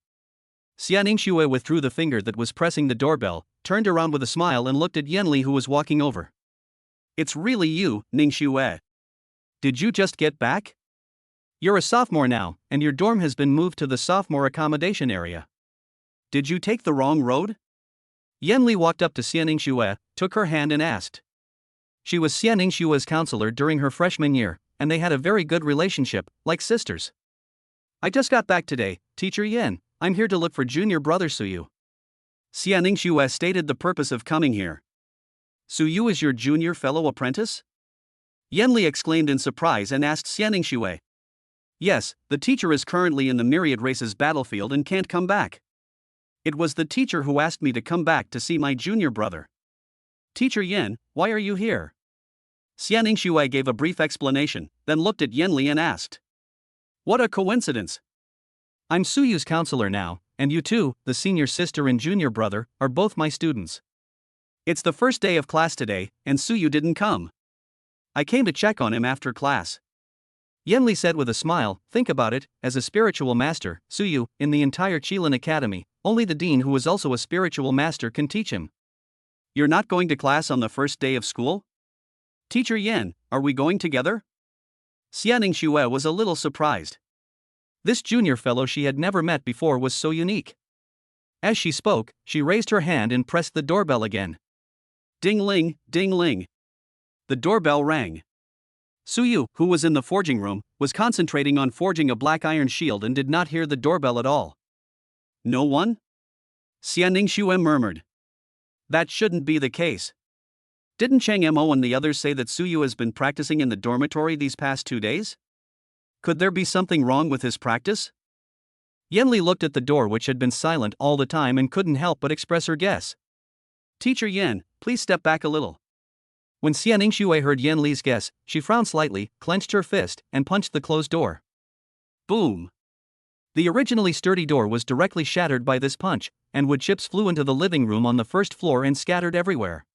Xia Ningxue withdrew the finger that was pressing the doorbell, turned around with a smile and looked at Yenli, who was walking over. It's really you, Ningxue. Did you just get back? You're a sophomore now, and your dorm has been moved to the sophomore accommodation area. Did you take the wrong road? Yenli walked up to Xia Ningxue, took her hand and asked. She was Xia Ningxue's counselor during her freshman year, and they had a very good relationship, like sisters. I just got back today, Teacher Yen. I'm here to look for junior brother Suyu. Xia Ningxue stated the purpose of coming here. Suyu is your junior fellow apprentice? Yenli exclaimed in surprise and asked Xia Ningxue. Yes, the teacher is currently in the Myriad Races battlefield and can't come back. It was the teacher who asked me to come back to see my junior brother. Teacher Yen, why are you here? Xia Ningxue gave a brief explanation, then looked at Yenli and asked. What a coincidence! I'm Suyu's counselor now, and you two, the senior sister and junior brother, are both my students. It's the first day of class today, and Suyu didn't come. I came to check on him after class. Yenli said with a smile, think about it, as a spiritual master, Suyu, in the entire Qilin Academy, only the dean who is also a spiritual master can teach him. You're not going to class on the first day of school? Teacher Yen, are we going together? Xia Ningxue was a little surprised. This junior fellow she had never met before was so unique. As she spoke, she raised her hand and pressed the doorbell again. Ding-ling, ding-ling. The doorbell rang. Suyu, who was in the forging room, was concentrating on forging a black iron shield and did not hear the doorbell at all. No one? Xia Ningxue murmured. That shouldn't be the case. Didn't Chang Mo and the others say that Suyu has been practicing in the dormitory these past 2 days? Could there be something wrong with his practice? Yenli looked at the door, which had been silent all the time, and couldn't help but express her guess. Teacher Yen, please step back a little. When Xia Ningxue heard Yenli's guess, she frowned slightly, clenched her fist, and punched the closed door. Boom! The originally sturdy door was directly shattered by this punch, and wood chips flew into the living room on the first floor and scattered everywhere.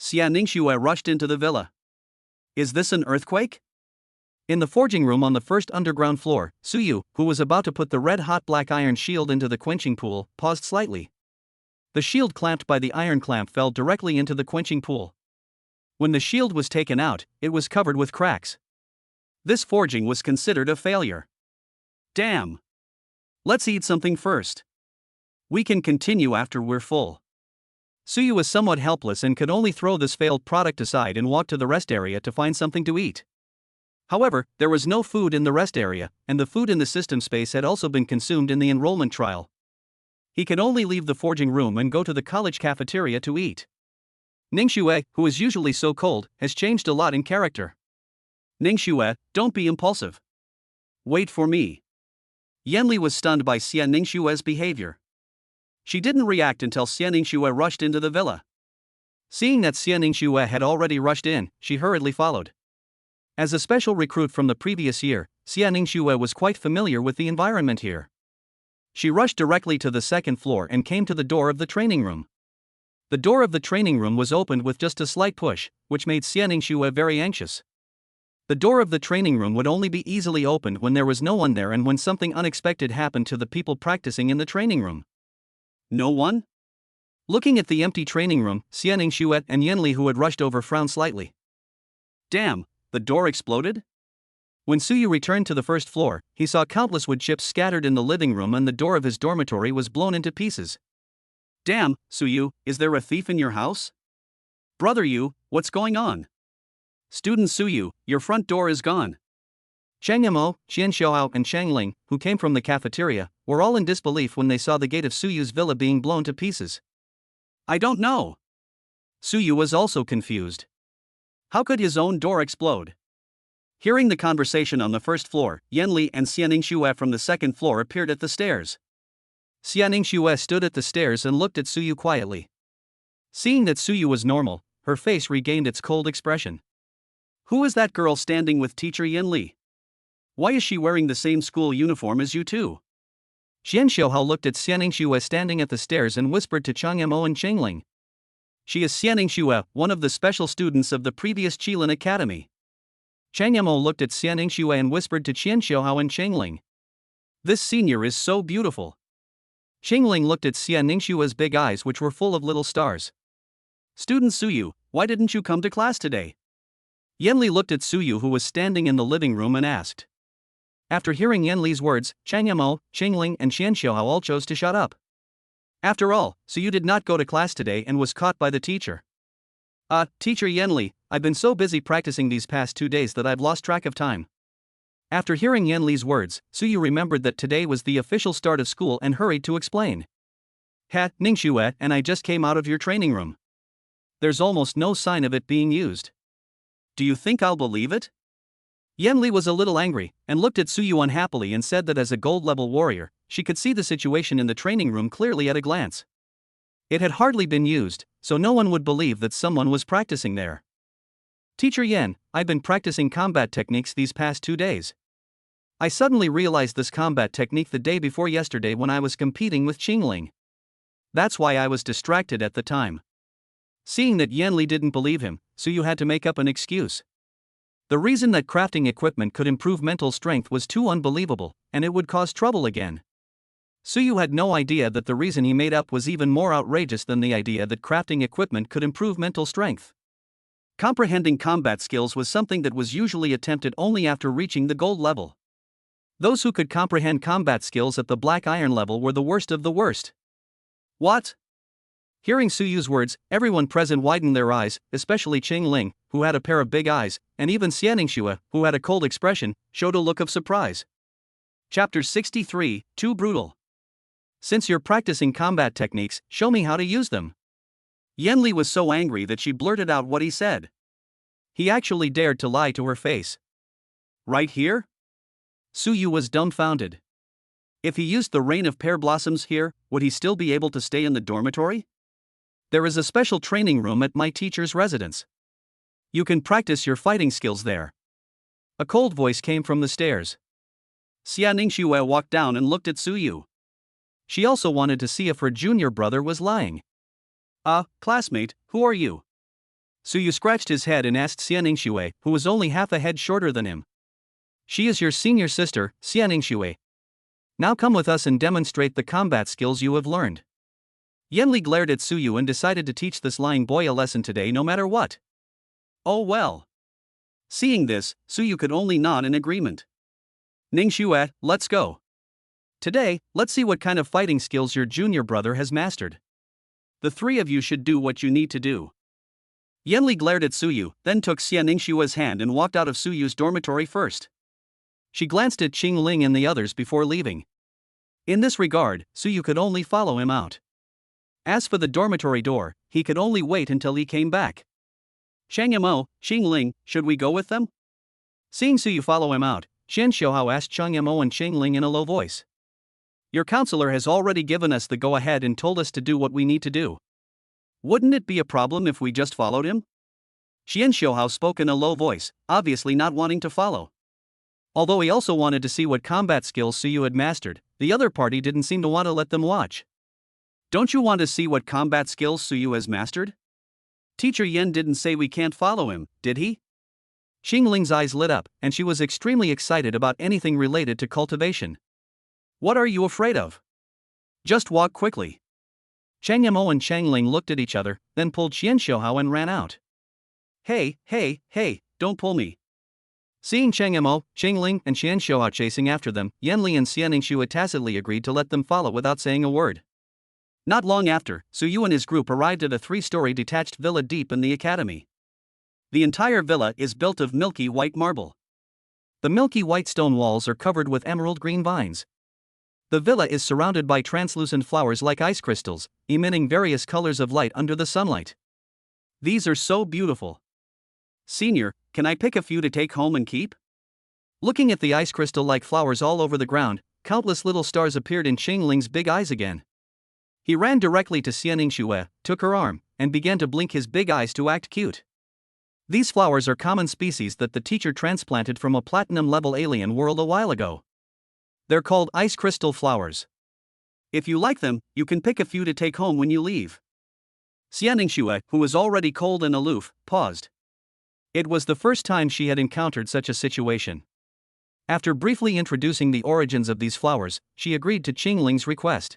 Xia Ningxue rushed into the villa. Is this an earthquake? In the forging room on the first underground floor, Suyu, who was about to put the red-hot black iron shield into the quenching pool, paused slightly. The shield clamped by the iron clamp fell directly into the quenching pool. When the shield was taken out, it was covered with cracks. This forging was considered a failure. Damn! Let's eat something first. We can continue after we're full. Suyu was somewhat helpless and could only throw this failed product aside and walk to the rest area to find something to eat. However, there was no food in the rest area, and the food in the system space had also been consumed in the enrollment trial. He could only leave the forging room and go to the college cafeteria to eat. Ningxue, who is usually so cold, has changed a lot in character. Ningxue, don't be impulsive. Wait for me. Yanli was stunned by Xia Ningxue's behavior. She didn't react until Xia Ningxue rushed into the villa. Seeing that Xia Ningxue had already rushed in, she hurriedly followed. As a special recruit from the previous year, Xia Ningxue was quite familiar with the environment here. She rushed directly to the second floor and came to the door of the training room. The door of the training room was opened with just a slight push, which made Xia Ningxue very anxious. The door of the training room would only be easily opened when there was no one there and when something unexpected happened to the people practicing in the training room. No one? Looking at the empty training room, Xia Ningxue and Yanli, who had rushed over, frowned slightly. Damn, the door exploded? When Suyu returned to the first floor, he saw countless wood chips scattered in the living room and the door of his dormitory was blown into pieces. Damn, Suyu, is there a thief in your house? Brother Yu, what's going on? Student Suyu, your front door is gone. Chang Yamo, Qian Xiaohao and Chang Ling, who came from the cafeteria, were all in disbelief when they saw the gate of Suyu's villa being blown to pieces. I don't know. Suyu was also confused. How could his own door explode? Hearing the conversation on the first floor, Yanli and Xia Ningxue from the second floor appeared at the stairs. Xia Ningxue stood at the stairs and looked at Suyu quietly. Seeing that Suyu was normal, her face regained its cold expression. Who is that girl standing with teacher Yanli? Why is she wearing the same school uniform as you two? Qian Xiaohao looked at Xia Ningxue standing at the stairs and whispered to Chang Yamo and Cheng Ling. She is Xia Ningxue, one of the special students of the previous Qilin Academy. Chang Yamo looked at Xia Ningxue and whispered to Qian Xiaohao and Cheng Ling. This senior is so beautiful. Cheng Ling looked at Xia Ningxue's big eyes, which were full of little stars. Student Suyu, why didn't you come to class today? Yanli looked at Suyu, who was standing in the living room, and asked. After hearing Yanli's words, Chang Yamo, Cheng Ling and Qian Xiaohao all chose to shut up. After all, Suyu did not go to class today and was caught by the teacher. Teacher Yanli, I've been so busy practicing these past 2 days that I've lost track of time. After hearing Yanli's words, Suyu remembered that today was the official start of school and hurried to explain. Ningxue and I just came out of your training room. There's almost no sign of it being used. Do you think I'll believe it? Yanli was a little angry, and looked at Suyu unhappily and said that as a gold-level warrior, she could see the situation in the training room clearly at a glance. It had hardly been used, so no one would believe that someone was practicing there. Teacher Yan, I've been practicing combat techniques these past 2 days. I suddenly realized this combat technique the day before yesterday when I was competing with Qingling. That's why I was distracted at the time. Seeing that Yanli didn't believe him, Suyu had to make up an excuse. The reason that crafting equipment could improve mental strength was too unbelievable, and it would cause trouble again. Suyu had no idea that the reason he made up was even more outrageous than the idea that crafting equipment could improve mental strength. Comprehending combat skills was something that was usually attempted only after reaching the gold level. Those who could comprehend combat skills at the black iron level were the worst of the worst. What? Hearing Suyu's words, everyone present widened their eyes, especially Cheng Ling, who had a pair of big eyes, and even Xia Ningxue, who had a cold expression, showed a look of surprise. Chapter 63, Too Brutal. Since you're practicing combat techniques, show me how to use them. Yanli was so angry that she blurted out what he said. He actually dared to lie to her face. Right here? Suyu was dumbfounded. If he used the rain of pear blossoms here, would he still be able to stay in the dormitory? There is a special training room at my teacher's residence. You can practice your fighting skills there. A cold voice came from the stairs. Xia Ningxue walked down and looked at Suyu. She also wanted to see if her junior brother was lying. Classmate, who are you? Suyu scratched his head and asked Xia Ningxue, who was only half a head shorter than him. She is your senior sister, Xia Ningxue. Now come with us and demonstrate the combat skills you have learned. Yanli glared at Suyu and decided to teach this lying boy a lesson today no matter what. Oh well. Seeing this, Suyu could only nod in agreement. Ningxue, let's go. Today, let's see what kind of fighting skills your junior brother has mastered. The three of you should do what you need to do. Yanli glared at Suyu, then took Xia Ningxua's hand and walked out of Suyu's dormitory first. She glanced at Qing Ling and the others before leaving. In this regard, Suyu could only follow him out. As for the dormitory door, he could only wait until he came back. Chang Yamo, Qing Ling, should we go with them? Seeing Suyu follow him out, Xian Xiaohao asked Chang Yamo and Qing Ling in a low voice. Your counselor has already given us the go-ahead and told us to do what we need to do. Wouldn't it be a problem if we just followed him? Xian Xiaohao spoke in a low voice, obviously not wanting to follow. Although he also wanted to see what combat skills Suyu had mastered, the other party didn't seem to want to let them watch. Don't you want to see what combat skills Suyu has mastered? Teacher Yen didn't say we can't follow him, did he? Qing Ling's eyes lit up, and she was extremely excited about anything related to cultivation. What are you afraid of? Just walk quickly. Chang Yamo and Chang Ling looked at each other, then pulled Xian Xiaohao and ran out. Hey, don't pull me. Seeing Chang Yamo, Qing Ling, and Xian Xiaohao chasing after them, Yanli and Xia Ningxue tacitly agreed to let them follow without saying a word. Not long after, Suyu and his group arrived at a 3-story detached villa deep in the academy. The entire villa is built of milky white marble. The milky white stone walls are covered with emerald green vines. The villa is surrounded by translucent flowers like ice crystals, emitting various colors of light under the sunlight. These are so beautiful. Senior, can I pick a few to take home and keep? Looking at the ice crystal-like flowers all over the ground, countless little stars appeared in Qing Ling's big eyes again. He ran directly to Xia Ningxue, took her arm, and began to blink his big eyes to act cute. These flowers are common species that the teacher transplanted from a platinum-level alien world a while ago. They're called ice crystal flowers. If you like them, you can pick a few to take home when you leave. Xia Ningxue, who was already cold and aloof, paused. It was the first time she had encountered such a situation. After briefly introducing the origins of these flowers, she agreed to Qing Ling's request.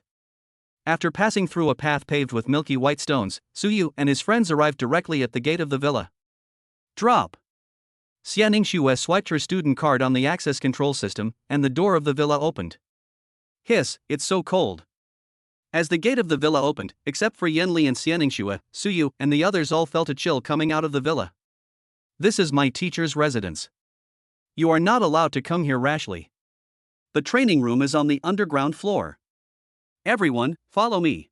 After passing through a path paved with milky white stones, Suyu and his friends arrived directly at the gate of the villa. Drop! Xia Ningxue swiped her student card on the access control system, and the door of the villa opened. Hiss, it's so cold. As the gate of the villa opened, except for Yanli and Xia Ningxue, Suyu and the others all felt a chill coming out of the villa. This is my teacher's residence. You are not allowed to come here rashly. The training room is on the underground floor. Everyone, follow me.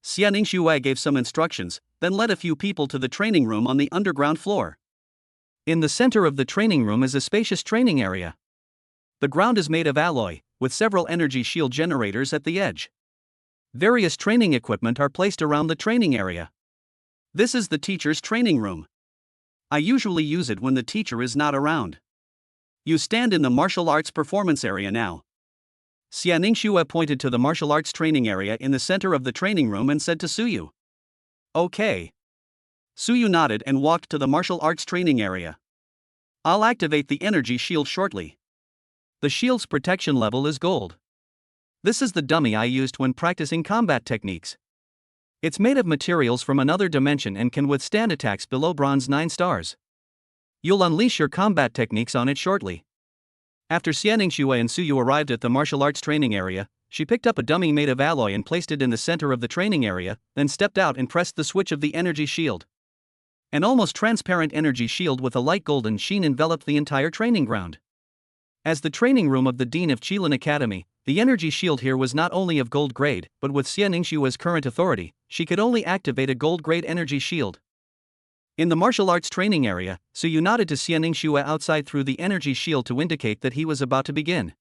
Xia Ningxue gave some instructions, then led a few people to the training room on the underground floor. In the center of the training room is a spacious training area. The ground is made of alloy, with several energy shield generators at the edge. Various training equipment are placed around the training area. This is the teacher's training room. I usually use it when the teacher is not around. You stand in the martial arts performance area now. Xia Ningxue pointed to the martial arts training area in the center of the training room and said to Suyu. Okay. Suyu nodded and walked to the martial arts training area. I'll activate the energy shield shortly. The shield's protection level is gold. This is the dummy I used when practicing combat techniques. It's made of materials from another dimension and can withstand attacks below bronze 9 stars. You'll unleash your combat techniques on it shortly. After Xia Ningxue and Suyu arrived at the martial arts training area, she picked up a dummy made of alloy and placed it in the center of the training area, then stepped out and pressed the switch of the energy shield. An almost transparent energy shield with a light golden sheen enveloped the entire training ground. As the training room of the Dean of Qilin Academy, the energy shield here was not only of gold grade, but with Xia Ningxue's current authority, she could only activate a gold grade energy shield. In the martial arts training area, Suyu nodded to Xia Ningxue outside through the energy shield to indicate that he was about to begin.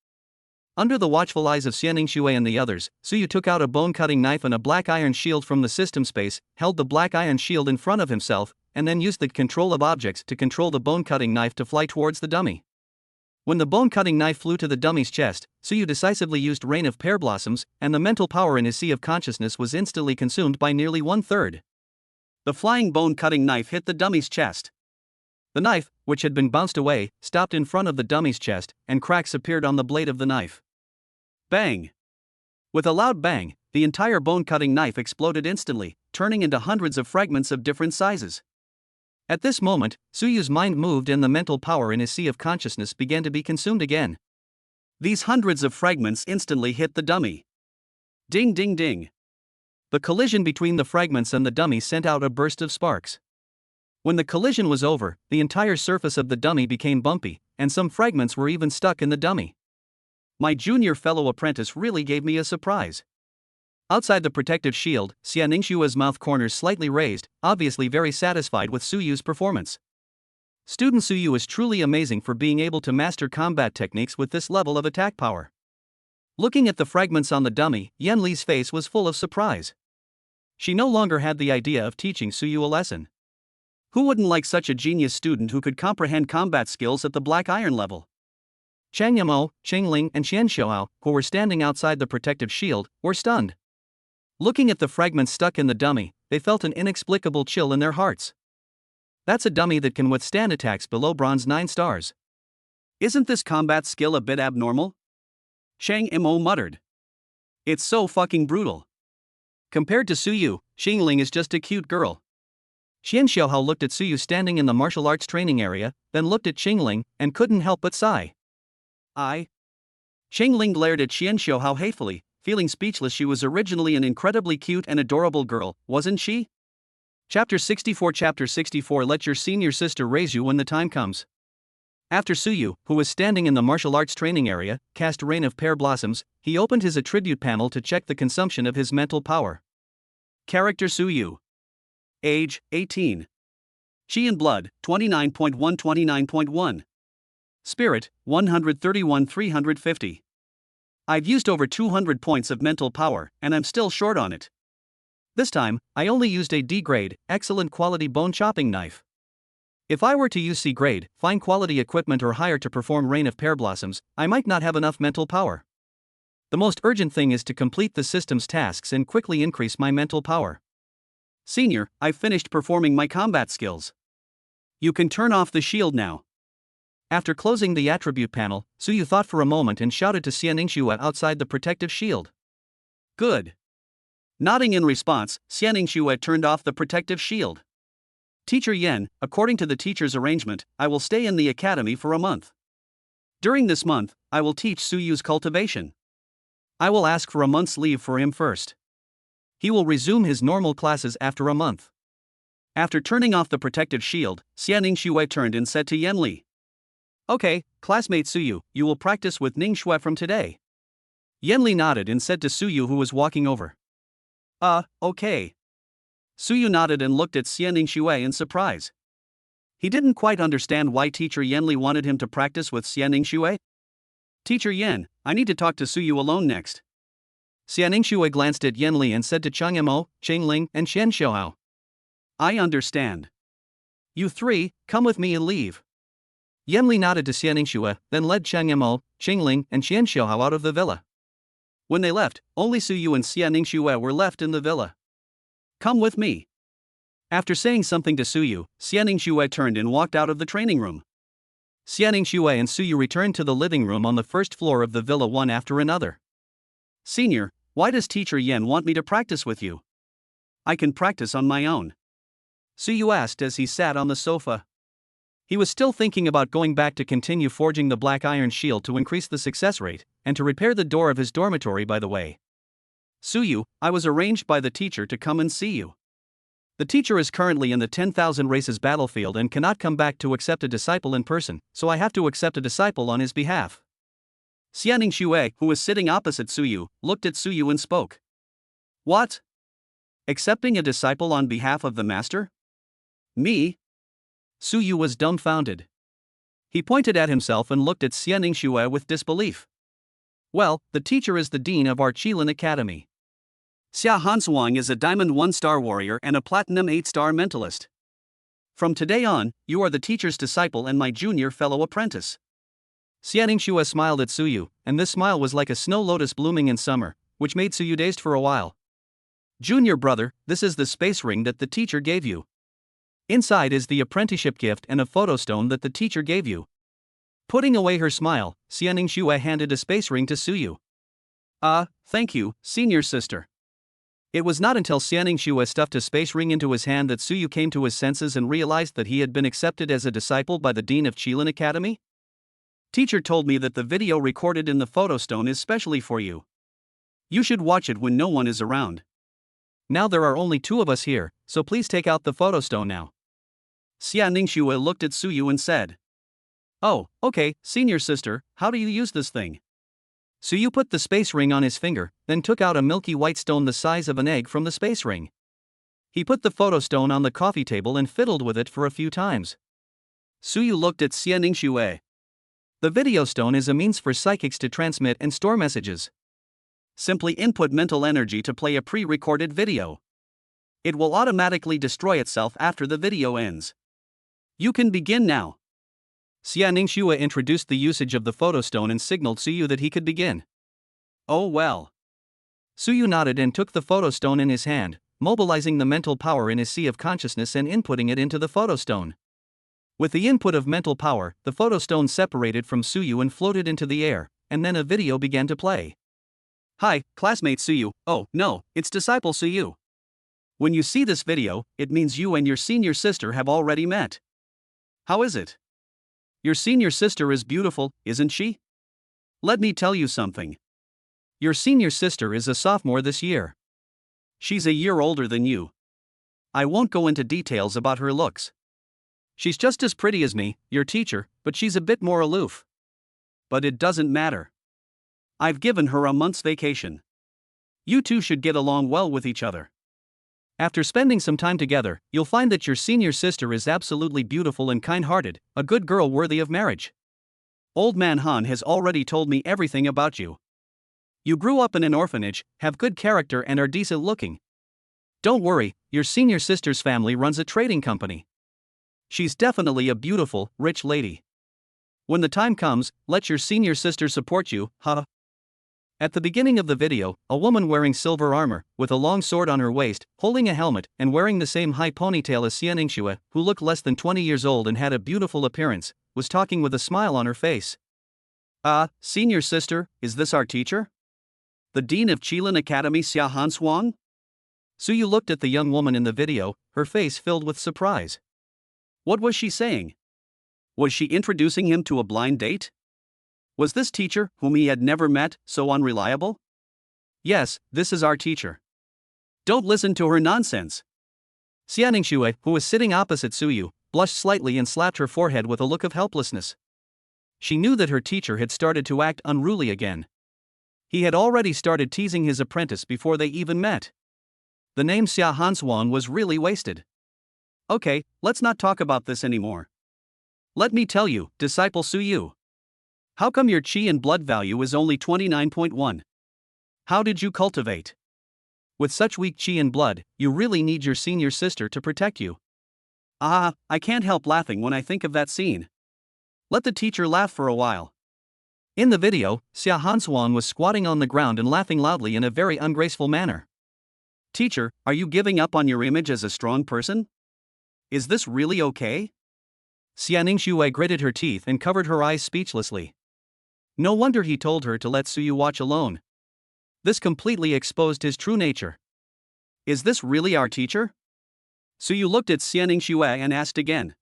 Under the watchful eyes of Xia Ningxue and the others, Suyu took out a bone-cutting knife and a black iron shield from the system space, held the black iron shield in front of himself, and then used the control of objects to control the bone-cutting knife to fly towards the dummy. When the bone-cutting knife flew to the dummy's chest, Suyu decisively used Rain of Pear Blossoms, and the mental power in his sea of consciousness was instantly consumed by nearly 1/3. The flying bone-cutting knife hit the dummy's chest. The knife, which had been bounced away, stopped in front of the dummy's chest, and cracks appeared on the blade of the knife. Bang! With a loud bang, the entire bone-cutting knife exploded instantly, turning into hundreds of fragments of different sizes. At this moment, Suyu's mind moved and the mental power in his sea of consciousness began to be consumed again. These hundreds of fragments instantly hit the dummy. Ding ding ding. The collision between the fragments and the dummy sent out a burst of sparks. When the collision was over, the entire surface of the dummy became bumpy, and some fragments were even stuck in the dummy. My junior fellow apprentice really gave me a surprise. Outside the protective shield, Xia Ningxua's mouth corners slightly raised, obviously very satisfied with Suyu's performance. Student Suyu is truly amazing for being able to master combat techniques with this level of attack power. Looking at the fragments on the dummy, Yanli's face was full of surprise. She no longer had the idea of teaching Suyu a lesson. Who wouldn't like such a genius student who could comprehend combat skills at the black iron level? Chang Yamo, Qingling, and Xian Xiaohao, who were standing outside the protective shield, were stunned. Looking at the fragments stuck in the dummy, they felt an inexplicable chill in their hearts. That's a dummy that can withstand attacks below bronze 9 stars. Isn't this combat skill a bit abnormal? Shang Mo muttered. It's so fucking brutal. Compared to Suyu, Qingling is just a cute girl. Xian Xiaohao looked at Suyu standing in the martial arts training area, then looked at Qingling, and couldn't help but sigh. Qingling glared at Xian Xiaohao hatefully, feeling speechless. She was originally an incredibly cute and adorable girl, wasn't she? Chapter 64 Let your senior sister raise you when the time comes. After Suyu, who was standing in the martial arts training area, cast Rain of Pear Blossoms, he opened his attribute panel to check the consumption of his mental power. Character Suyu. Age, 18. Chi and Blood, 29.1 Spirit, 131 350. I've used over 200 points of mental power, and I'm still short on it. This time, I only used a D grade, excellent quality bone chopping knife. If I were to use C grade, fine quality equipment or higher to perform Rain of Pear Blossoms, I might not have enough mental power. The most urgent thing is to complete the system's tasks and quickly increase my mental power. Senior, I've finished performing my combat skills. You can turn off the shield now. After closing the attribute panel, Suyu thought for a moment and shouted to Xia Ningxua outside the protective shield. Good. Nodding in response, Xia Ningxua turned off the protective shield. Teacher Yen, according to the teacher's arrangement, I will stay in the academy for a month. During this month, I will teach Suyu's cultivation. I will ask for a month's leave for him first. He will resume his normal classes after a month. After turning off the protective shield, Xia Ningxua turned and said to Yanli. Okay, classmate Suyu, you will practice with Ningxue from today. Yanli nodded and said to Suyu, who was walking over. Okay. Suyu nodded and looked at Xia Ningxue in surprise. He didn't quite understand why Teacher Yanli wanted him to practice with Xia Ningxue. Teacher Yan, I need to talk to Suyu alone next. Xia Ningxue glanced at Yanli and said to Chang Yamo, Qingling, and Xian Xiaohao. I understand. You three, come with me and leave. Yanli nodded to Xia Ningxue, then led Chang Yamo, Qingling, and Xian Xiaohao out of the villa. When they left, only Suyu and Xia Ningxue were left in the villa. Come with me. After saying something to Suyu, Xia Ningxue turned and walked out of the training room. Xia Ningxue and Suyu returned to the living room on the first floor of the villa one after another. Senior, why does Teacher Yen want me to practice with you? I can practice on my own. Suyu asked as he sat on the sofa. He was still thinking about going back to continue forging the black iron shield to increase the success rate, and to repair the door of his dormitory by the way. Suyu, I was arranged by the teacher to come and see you. The teacher is currently in the 10,000 races battlefield and cannot come back to accept a disciple in person, so I have to accept a disciple on his behalf. Xia Ningxue, who was sitting opposite Suyu, looked at Suyu and spoke. What? Accepting a disciple on behalf of the master? Me? Suyu was dumbfounded. He pointed at himself and looked at Xia Ningxue with disbelief. Well, the teacher is the dean of our Qilin Academy. Xia Hansuang is a diamond 1-star warrior and a platinum 8-star mentalist. From today on, you are the teacher's disciple and my junior fellow apprentice. Xia Ningxue smiled at Suyu, and this smile was like a snow lotus blooming in summer, which made Suyu dazed for a while. Junior brother, this is the space ring that the teacher gave you. Inside is the apprenticeship gift and a photo stone that the teacher gave you. Putting away her smile, Xia Ningxue handed a space ring to Suyu. Thank you, senior sister. It was not until Xia Ningxue stuffed a space ring into his hand that Suyu came to his senses and realized that he had been accepted as a disciple by the dean of Qilin Academy. Teacher told me that the video recorded in the photo stone is specially for you. You should watch it when no one is around. Now there are only 2 of us here, so please take out the photo stone now. Xia Ningxue looked at Suyu and said, "Oh, okay, senior sister, how do you use this thing?" Suyu put the space ring on his finger, then took out a milky white stone the size of an egg from the space ring. He put the photo stone on the coffee table and fiddled with it for a few times. Suyu looked at Xia Ningxue. The video stone is a means for psychics to transmit and store messages. Simply input mental energy to play a pre-recorded video. It will automatically destroy itself after the video ends. You can begin now. Xia Ningxue introduced the usage of the photo stone and signaled Suyu that he could begin. Oh well. Suyu nodded and took the photo stone in his hand, mobilizing the mental power in his sea of consciousness and inputting it into the photo stone. With the input of mental power, the photo stone separated from Suyu and floated into the air, and then a video began to play. Hi, classmate Suyu. Oh, no, it's disciple Suyu. When you see this video, it means you and your senior sister have already met. How is it? Your senior sister is beautiful, isn't she? Let me tell you something. Your senior sister is a sophomore this year. She's a year older than you. I won't go into details about her looks. She's just as pretty as me, your teacher, but she's a bit more aloof. But it doesn't matter. I've given her a month's vacation. You two should get along well with each other. After spending some time together, you'll find that your senior sister is absolutely beautiful and kind-hearted, a good girl worthy of marriage. Old man Han has already told me everything about you. You grew up in an orphanage, have good character and are decent looking. Don't worry, your senior sister's family runs a trading company. She's definitely a beautiful, rich lady. When the time comes, let your senior sister support you, huh? At the beginning of the video, a woman wearing silver armor, with a long sword on her waist, holding a helmet, and wearing the same high ponytail as Xia Ningxue, who looked less than 20 years old and had a beautiful appearance, was talking with a smile on her face. Senior sister, is this our teacher? The dean of Qilin Academy, Xia Hanshuang? Suyu looked at the young woman in the video, her face filled with surprise. What was she saying? Was she introducing him to a blind date? Was this teacher, whom he had never met, so unreliable? Yes, this is our teacher. Don't listen to her nonsense. Xia Ningxue, who was sitting opposite Suyu, blushed slightly and slapped her forehead with a look of helplessness. She knew that her teacher had started to act unruly again. He had already started teasing his apprentice before they even met. The name Xia Hanshuang was really wasted. Okay, let's not talk about this anymore. Let me tell you, disciple Suyu. How come your qi and blood value is only 29.1? How did you cultivate? With such weak qi and blood, you really need your senior sister to protect you. I can't help laughing when I think of that scene. Let the teacher laugh for a while. In the video, Xia Hanshuang was squatting on the ground and laughing loudly in a very ungraceful manner. Teacher, are you giving up on your image as a strong person? Is this really okay? Xia Ningxue gritted her teeth and covered her eyes speechlessly. No wonder he told her to let Suyu watch alone. This completely exposed his true nature. Is this really our teacher? Suyu looked at Xia Ningxue and asked again.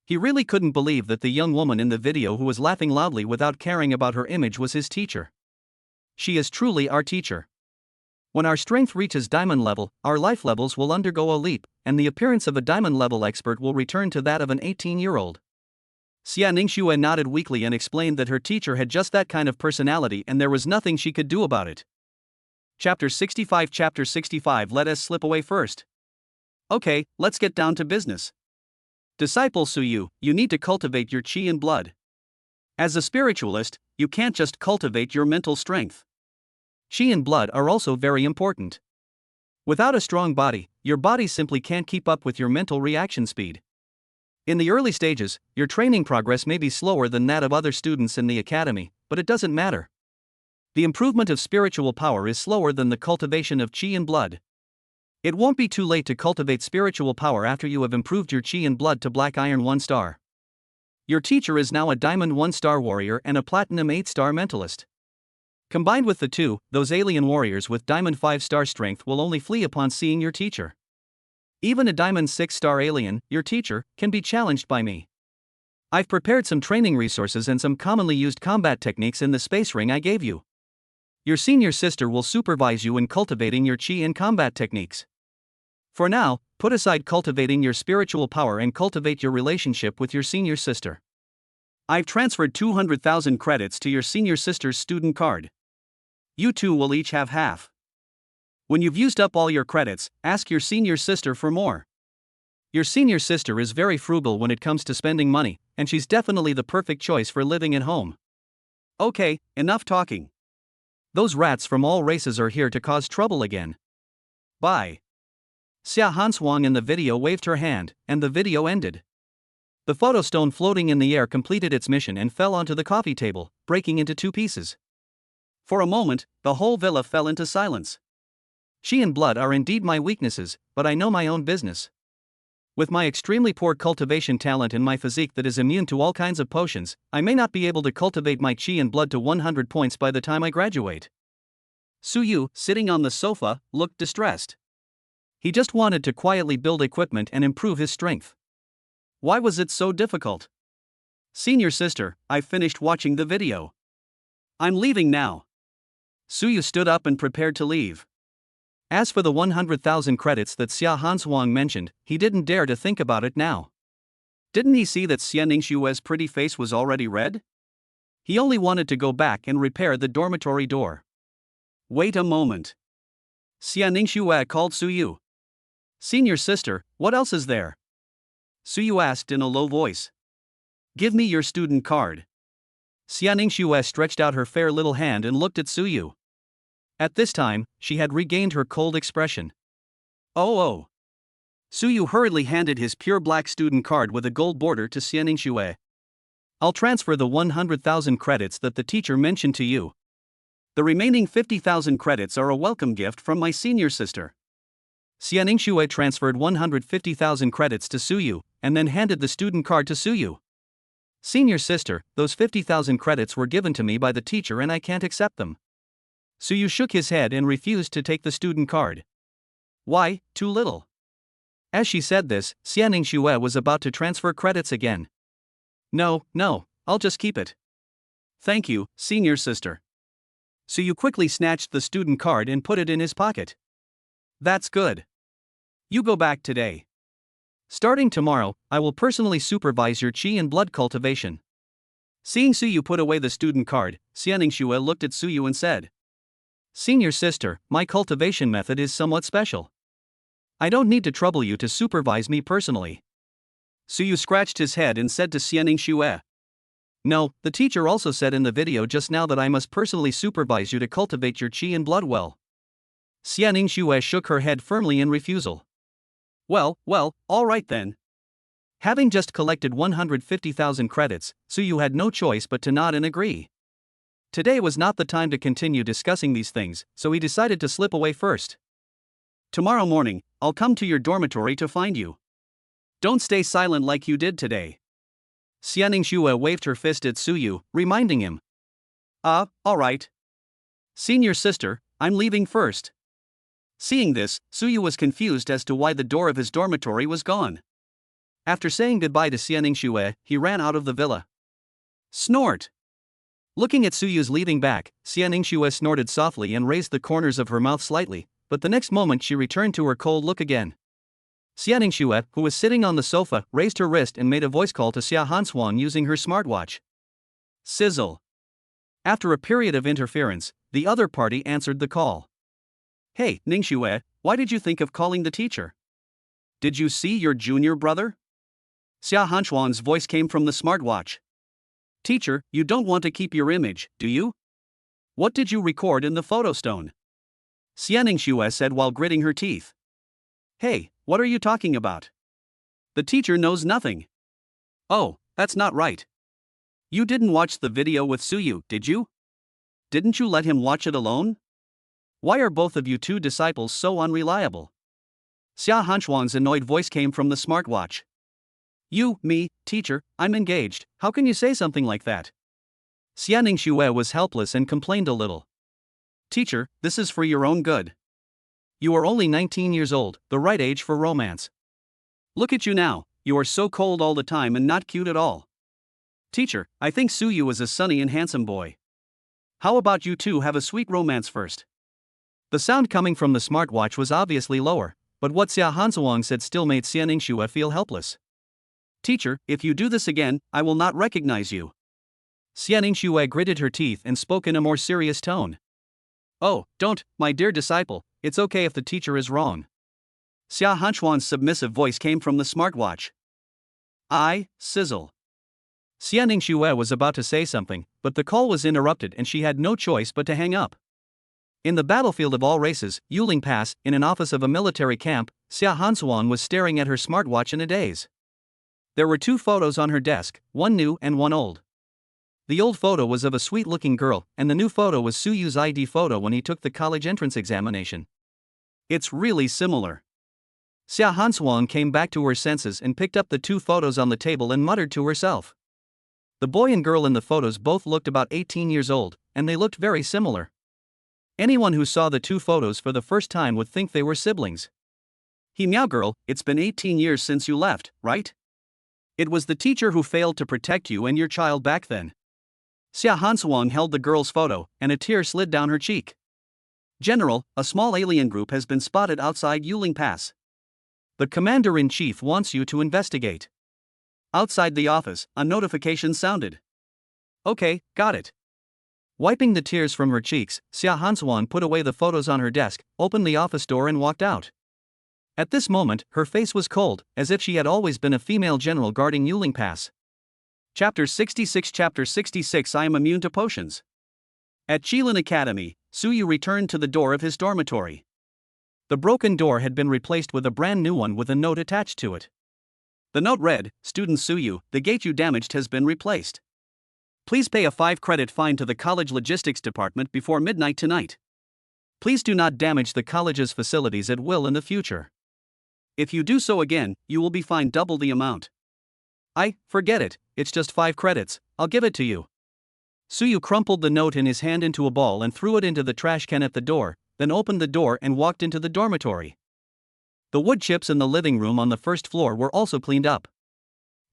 He really couldn't believe that the young woman in the video who was laughing loudly without caring about her image was his teacher. She is truly our teacher. When our strength reaches diamond level, our life levels will undergo a leap, and the appearance of a diamond level expert will return to that of an 18-year-old. Xia Ningxue nodded weakly and explained that her teacher had just that kind of personality and there was nothing she could do about it. Chapter 65. Let us slip away first. Okay, let's get down to business. Disciple Suyu, you need to cultivate your qi and blood. As a spiritualist, you can't just cultivate your mental strength. Qi and blood are also very important. Without a strong body, your body simply can't keep up with your mental reaction speed. In the early stages, your training progress may be slower than that of other students in the academy, but it doesn't matter. The improvement of spiritual power is slower than the cultivation of qi and blood. It won't be too late to cultivate spiritual power after you have improved your qi and blood to Black Iron 1-star. Your teacher is now a Diamond 1-star warrior and a Platinum 8-star mentalist. Combined with the two, those alien warriors with Diamond 5-star strength will only flee upon seeing your teacher. Even a Diamond 6-star alien, your teacher, can be challenged by me. I've prepared some training resources and some commonly used combat techniques in the space ring I gave you. Your senior sister will supervise you in cultivating your qi and combat techniques. For now, Put aside cultivating your spiritual power and cultivate your relationship with your senior sister. I've transferred 200,000 credits to your senior sister's student card. You two will each have half. When you've used up all your credits, ask your senior sister for more. Your senior sister is very frugal when it comes to spending money, and she's definitely the perfect choice for living at home. Okay, enough talking. Those rats from all races are here to cause trouble again. Bye. Xia Hanswang in the video waved her hand, and the video ended. The photo stone floating in the air completed its mission and fell onto the coffee table, breaking into two pieces. For a moment, the whole villa fell into silence. Qi and blood are indeed my weaknesses, but I know my own business. With my extremely poor cultivation talent and my physique that is immune to all kinds of potions, I may not be able to cultivate my qi and blood to 100 points by the time I graduate. Su Yu, sitting on the sofa, looked distressed. He just wanted to quietly build equipment and improve his strength. Why was it so difficult? Senior sister, I've finished watching the video. I'm leaving now. Su Yu stood up and prepared to leave. As for the 100,000 credits that Xia Hanswang mentioned, he didn't dare to think about it now. Didn't he see that Xia Ningxue's pretty face was already red? He only wanted to go back and repair the dormitory door. Wait a moment. Xia Ningxue called Su Yu. Senior sister, what else is there? Su Yu asked in a low voice. Give me your student card. Xia Ningxue stretched out her fair little hand and looked at Su Yu. At this time, she had regained her cold expression. Oh. Su Yu hurriedly handed his pure black student card with a gold border to Xia Ningxue. I'll transfer the 100,000 credits that the teacher mentioned to you. The remaining 50,000 credits are a welcome gift from my senior sister. Xia Ningxue transferred 150,000 credits to Su Yu, and then handed the student card to Su Yu. Senior sister, those 50,000 credits were given to me by the teacher and I can't accept them. Su Yu shook his head and refused to take the student card. Why, too little. As she said this, Xia Ningxue was about to transfer credits again. No, I'll just keep it. Thank you, senior sister. Su Yu quickly snatched the student card and put it in his pocket. That's good. You go back today. Starting tomorrow, I will personally supervise your qi and blood cultivation. Seeing Su Yu put away the student card, Xia Ningxue looked at Su Yu and said, Senior sister, my cultivation method is somewhat special. I don't need to trouble you to supervise me personally. Su Yu scratched his head and said to Xia Ningxue, No, the teacher also said in the video just now that I must personally supervise you to cultivate your qi and blood well. Xia Ningxue shook her head firmly in refusal. Well, all right then. Having just collected 150,000 credits, Su Yu had no choice but to nod and agree. Today was not the time to continue discussing these things, so he decided to slip away first. Tomorrow morning, I'll come to your dormitory to find you. Don't stay silent like you did today. Xia Ningxue waved her fist at Su Yu, reminding him. All right. Senior sister, I'm leaving first. Seeing this, Su Yu was confused as to why the door of his dormitory was gone. After saying goodbye to Xia Ningxue, he ran out of the villa. Snort! Looking at Su Yu's leaving back, Xia Ningxue snorted softly and raised the corners of her mouth slightly, but the next moment she returned to her cold look again. Xia Ningxue, who was sitting on the sofa, raised her wrist and made a voice call to Xia Hanswang using her smartwatch. Sizzle. After a period of interference, the other party answered the call. Hey, Ningxue, why did you think of calling the teacher? Did you see your junior brother? Xia Hanswang's voice came from the smartwatch. Teacher, you don't want to keep your image, do you? What did you record in the photo stone? Xia Ningxue said while gritting her teeth. Hey, what are you talking about? The teacher knows nothing. Oh, that's not right. You didn't watch the video with Su Yu, did you? Didn't you let him watch it alone? Why are both of you two disciples so unreliable? Xia Hanswang's annoyed voice came from the smartwatch. Me, teacher, I'm engaged, how can you say something like that? Xia Ningxue was helpless and complained a little. Teacher, this is for your own good. You are only 19 years old, the right age for romance. Look at you now, you are so cold all the time and not cute at all. Teacher, I think Su Yu is a sunny and handsome boy. How about you two have a sweet romance first? The sound coming from the smartwatch was obviously lower, but what Xia Hansuang said still made Xia Ningxue feel helpless. Teacher, if you do this again, I will not recognize you. Xia Ningxue gritted her teeth and spoke in a more serious tone. Oh, don't, my dear disciple, it's okay if the teacher is wrong. Xia Hansuang's submissive voice came from the smartwatch. Sizzle. Xia Ningxue was about to say something, but the call was interrupted and she had no choice but to hang up. In the battlefield of all races, Yuling Pass, in an office of a military camp, Xia Hansuang was staring at her smartwatch in a daze. There were 2 photos on her desk, one new and one old. The old photo was of a sweet-looking girl, and the new photo was Su Yu's ID photo when he took the college entrance examination. It's really similar. Xia Hansuang came back to her senses and picked up the 2 photos on the table and muttered to herself. The boy and girl in the photos both looked about 18 years old, and they looked very similar. Anyone who saw the 2 photos for the first time would think they were siblings. He meow girl, it's been 18 years since you left, right? It was the teacher who failed to protect you and your child back then. Xia Hansuang held the girl's photo, and a tear slid down her cheek. General, a small alien group has been spotted outside Yuling Pass. The commander-in-chief wants you to investigate. Outside the office, a notification sounded. Okay, got it. Wiping the tears from her cheeks, Xia Hansuang put away the photos on her desk, opened the office door and walked out. At this moment, her face was cold, as if she had always been a female general guarding Yuling Pass. Chapter 66 I am immune to potions. At Qilin Academy, Su Yu returned to the door of his dormitory. The broken door had been replaced with a brand new one with a note attached to it. The note read, Student Su Yu, the gate you damaged has been replaced. Please pay a 5-credit fine to the college logistics department before midnight tonight. Please do not damage the college's facilities at will in the future. If you do so again, you will be fined double the amount. Forget it, it's just 5 credits, I'll give it to you. Su Yu crumpled the note in his hand into a ball and threw it into the trash can at the door, then opened the door and walked into the dormitory. The wood chips in the living room on the first floor were also cleaned up.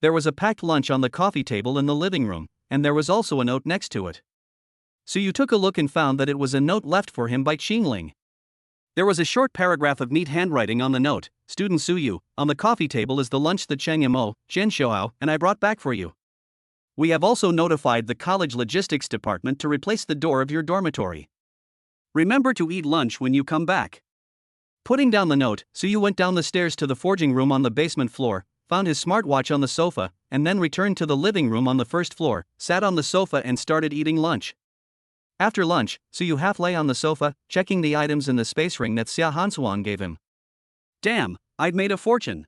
There was a packed lunch on the coffee table in the living room, and there was also a note next to it. Su Yu took a look and found that it was a note left for him by Qingling. There was a short paragraph of neat handwriting on the note. Student Su Yu, on the coffee table is the lunch that Cheng Yamo, Jian Xiao, and I brought back for you. We have also notified the college logistics department to replace the door of your dormitory. Remember to eat lunch when you come back. Putting down the note, Su Yu went down the stairs to the forging room on the basement floor, found his smartwatch on the sofa, and then returned to the living room on the first floor, sat on the sofa and started eating lunch. After lunch, Su Yu half lay on the sofa, checking the items in the space ring that Xia Hansuang gave him. Damn, I'd made a fortune.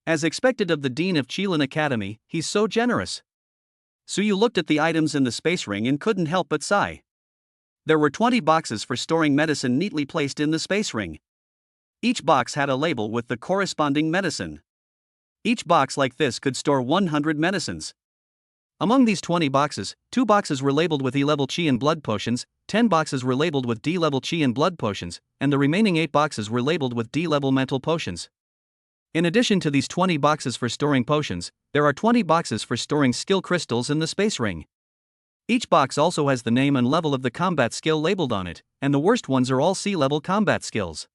As expected of the dean of Qilin Academy, he's so generous. Su Yu looked at the items in the space ring and couldn't help but sigh. There were 20 boxes for storing medicine neatly placed in the space ring. Each box had a label with the corresponding medicine. Each box like this could store 100 medicines. Among these 20 boxes, 2 boxes were labeled with E-level Qi and blood potions, 10 boxes were labeled with D-level Qi and blood potions, and the remaining 8 boxes were labeled with D-level mental potions. In addition to these 20 boxes for storing potions, there are 20 boxes for storing skill crystals in the space ring. Each box also has the name and level of the combat skill labeled on it, and the worst ones are all C-level combat skills.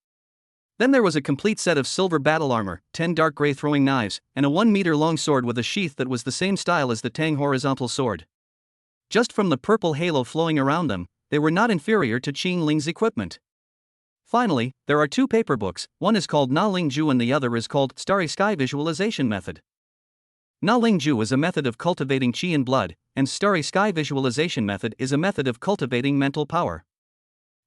Then there was a complete set of silver battle armor, 10 dark gray throwing knives, and a 1-meter-long sword with a sheath that was the same style as the Tang horizontal sword. Just from the purple halo flowing around them, they were not inferior to Qing Ling's equipment. Finally, there are 2 paper books, one is called Na Ling Ju and the other is called Starry Sky Visualization Method. Na Ling Ju is a method of cultivating Qi and blood, and Starry Sky Visualization Method is a method of cultivating mental power.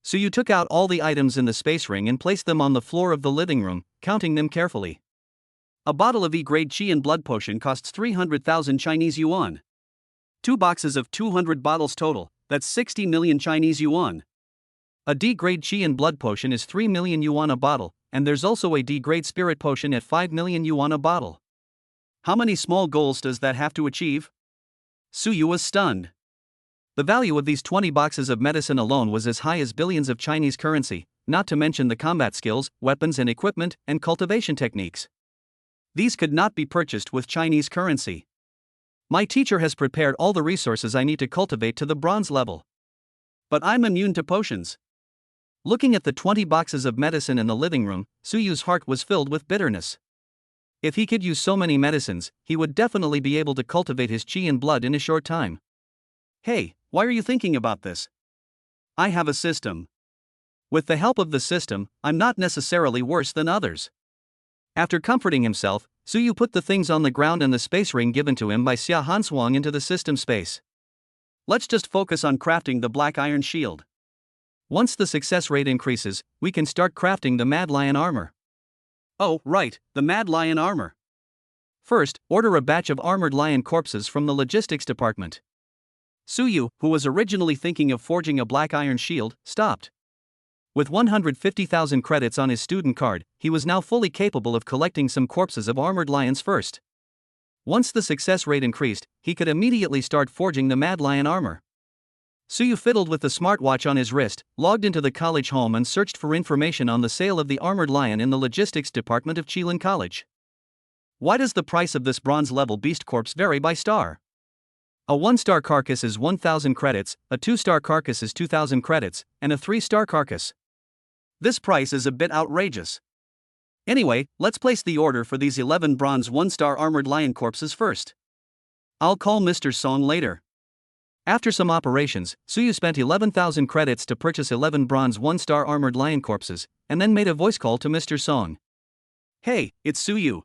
So you took out all the items in the space ring and placed them on the floor of the living room, counting them carefully. A bottle of E-grade Qi and blood potion costs 300,000 Chinese yuan. 2 boxes of 200 bottles total, that's 60 million Chinese yuan. A D-grade Qi and blood potion is 3 million yuan a bottle, and there's also a D-grade spirit potion at 5 million yuan a bottle. How many small goals does that have to achieve? Su Yu was stunned. The value of these 20 boxes of medicine alone was as high as billions of Chinese currency, not to mention the combat skills, weapons and equipment, and cultivation techniques. These could not be purchased with Chinese currency. My teacher has prepared all the resources I need to cultivate to the bronze level. But I'm immune to potions. Looking at the 20 boxes of medicine in the living room, Suyu's heart was filled with bitterness. If he could use so many medicines, he would definitely be able to cultivate his chi and blood in a short time. Hey, why are you thinking about this? I have a system. With the help of the system, I'm not necessarily worse than others. After comforting himself, Suyu put the things on the ground and the space ring given to him by Xia Hanswang into the system space. Let's just focus on crafting the black iron shield. Once the success rate increases, we can start crafting the Mad Lion armor. Oh, right, the Mad Lion armor. First, order a batch of armored lion corpses from the logistics department. Suyu, who was originally thinking of forging a black iron shield, stopped. With 150,000 credits on his student card, he was now fully capable of collecting some corpses of armored lions first. Once the success rate increased, he could immediately start forging the Mad Lion armor. Suyu fiddled with the smartwatch on his wrist, logged into the college home and searched for information on the sale of the armored lion in the logistics department of Qilin College. Why does the price of this bronze-level beast corpse vary by star? A 1-star carcass is 1,000 credits, a 2-star carcass is 2,000 credits, and a 3-star carcass. This price is a bit outrageous. Anyway, let's place the order for these 11 bronze 1-star armored lion corpses first. I'll call Mr. Song later. After some operations, Suyu spent 11,000 credits to purchase 11 bronze 1-star armored lion corpses, and then made a voice call to Mr. Song. Hey, it's Suyu.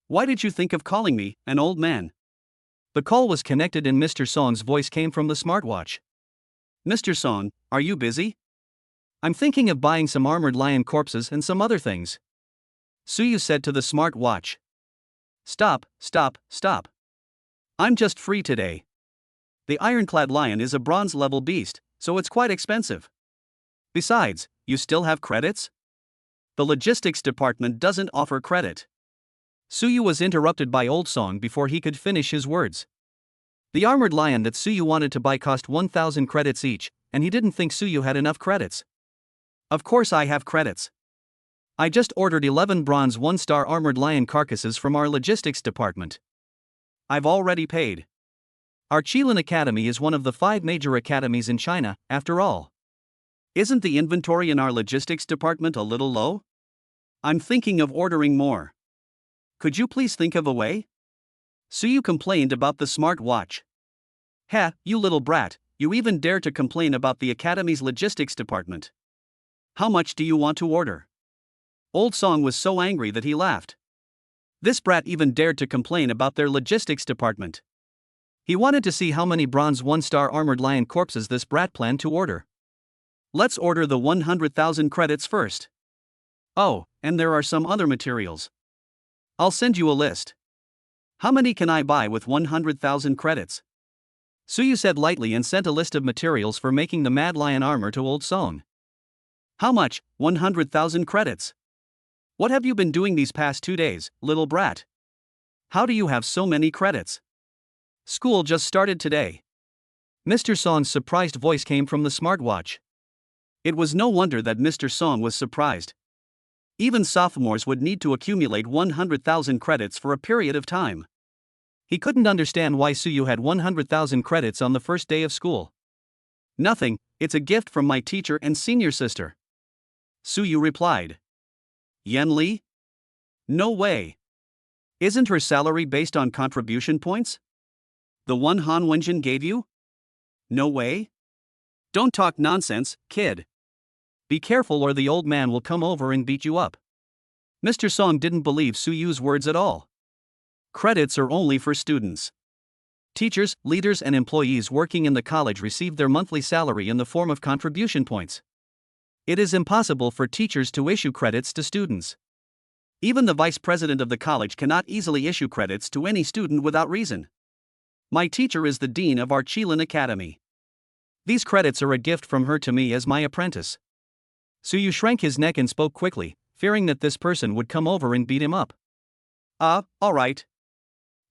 Why did you think of calling me, an old man? The call was connected and Mr. Song's voice came from the smartwatch. Mr. Song, are you busy? I'm thinking of buying some armored lion corpses and some other things. Suyu said to the smartwatch. Stop. I'm just free today. The ironclad lion is a bronze-level beast, so it's quite expensive. Besides, you still have credits? The logistics department doesn't offer credit. Suyu was interrupted by Old Song before he could finish his words. The armored lion that Suyu wanted to buy cost 1,000 credits each, and he didn't think Suyu had enough credits. Of course I have credits. I just ordered 11 bronze 1-star armored lion carcasses from our logistics department. I've already paid. Our Qilin Academy is one of the 5 major academies in China, after all. Isn't the inventory in our logistics department a little low? I'm thinking of ordering more. Could you please think of a way? Suyu complained about the smart watch. Ha, you little brat, you even dare to complain about the academy's logistics department. How much do you want to order? Old Song was so angry that he laughed. This brat even dared to complain about their logistics department. He wanted to see how many bronze 1-star armored lion corpses this brat planned to order. Let's order the 100,000 credits first. Oh, and there are some other materials. I'll send you a list. How many can I buy with 100,000 credits? Suyu said lightly and sent a list of materials for making the Mad Lion armor to Old Song. How much? 100,000 credits. What have you been doing these past 2 days, little brat? How do you have so many credits? School just started today. Mr. Song's surprised voice came from the smartwatch. It was no wonder that Mr. Song was surprised. Even sophomores would need to accumulate 100,000 credits for a period of time. He couldn't understand why Suyu had 100,000 credits on the first day of school. Nothing, it's a gift from my teacher and senior sister. Suyu replied. Yen Li? No way. Isn't her salary based on contribution points? The one Han Wenjin gave you? No way. Don't talk nonsense, kid. Be careful or the old man will come over and beat you up. Mr. Song didn't believe Suyu's words at all. Credits are only for students. Teachers, leaders and employees working in the college receive their monthly salary in the form of contribution points. It is impossible for teachers to issue credits to students. Even the vice president of the college cannot easily issue credits to any student without reason. My teacher is the dean of our Qilin Academy. These credits are a gift from her to me as my apprentice. Suyu shrank his neck and spoke quickly, fearing that this person would come over and beat him up. Alright.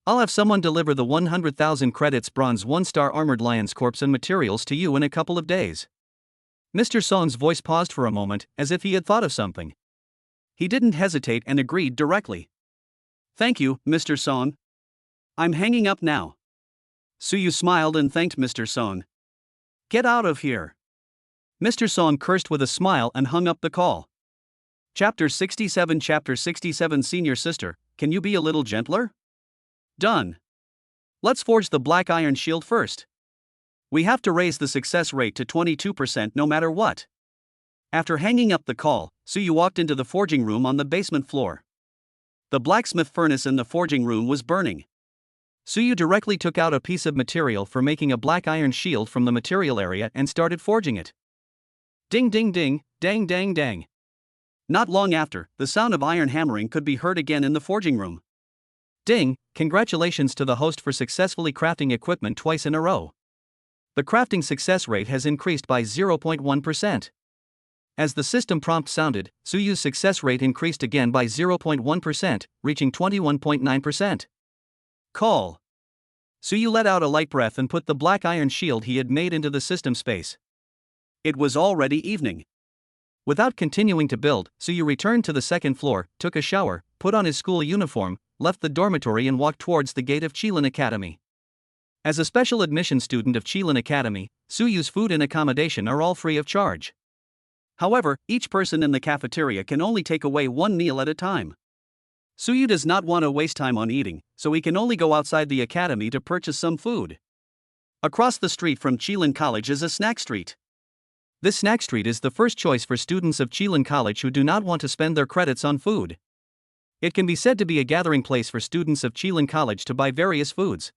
I'll have someone deliver the 100,000 credits bronze 1-star armored lion's corpse and materials to you in a couple of days. Mr. Song's voice paused for a moment, as if he had thought of something. He didn't hesitate and agreed directly. Thank you, Mr. Song. I'm hanging up now. Suyu smiled and thanked Mr. Song. Get out of here. Mr. Song cursed with a smile and hung up the call. Chapter 67 Senior Sister, can you be a little gentler? Done. Let's forge the black iron shield first. We have to raise the success rate to 22% no matter what. After hanging up the call, Suyu walked into the forging room on the basement floor. The blacksmith furnace in the forging room was burning. Suyu directly took out a piece of material for making a black iron shield from the material area and started forging it. Ding ding ding, dang dang dang. Not long after, the sound of iron hammering could be heard again in the forging room. Ding, congratulations to the host for successfully crafting equipment twice in a row. The crafting success rate has increased by 0.1%. As the system prompt sounded, Suyu's success rate increased again by 0.1%, reaching 21.9%. Call. Suyu let out a light breath and put the black iron shield he had made into the system space. It was already evening. Without continuing to build, Suyu returned to the second floor, took a shower, put on his school uniform, left the dormitory and walked towards the gate of Qilin Academy. As a special admission student of Qilin Academy, Suyu's food and accommodation are all free of charge. However, each person in the cafeteria can only take away one meal at a time. Suyu does not want to waste time on eating, so he can only go outside the academy to purchase some food. Across the street from Qilin College is a snack street. This snack street is the first choice for students of Qilin College who do not want to spend their credits on food. It can be said to be a gathering place for students of Qilin College to buy various foods.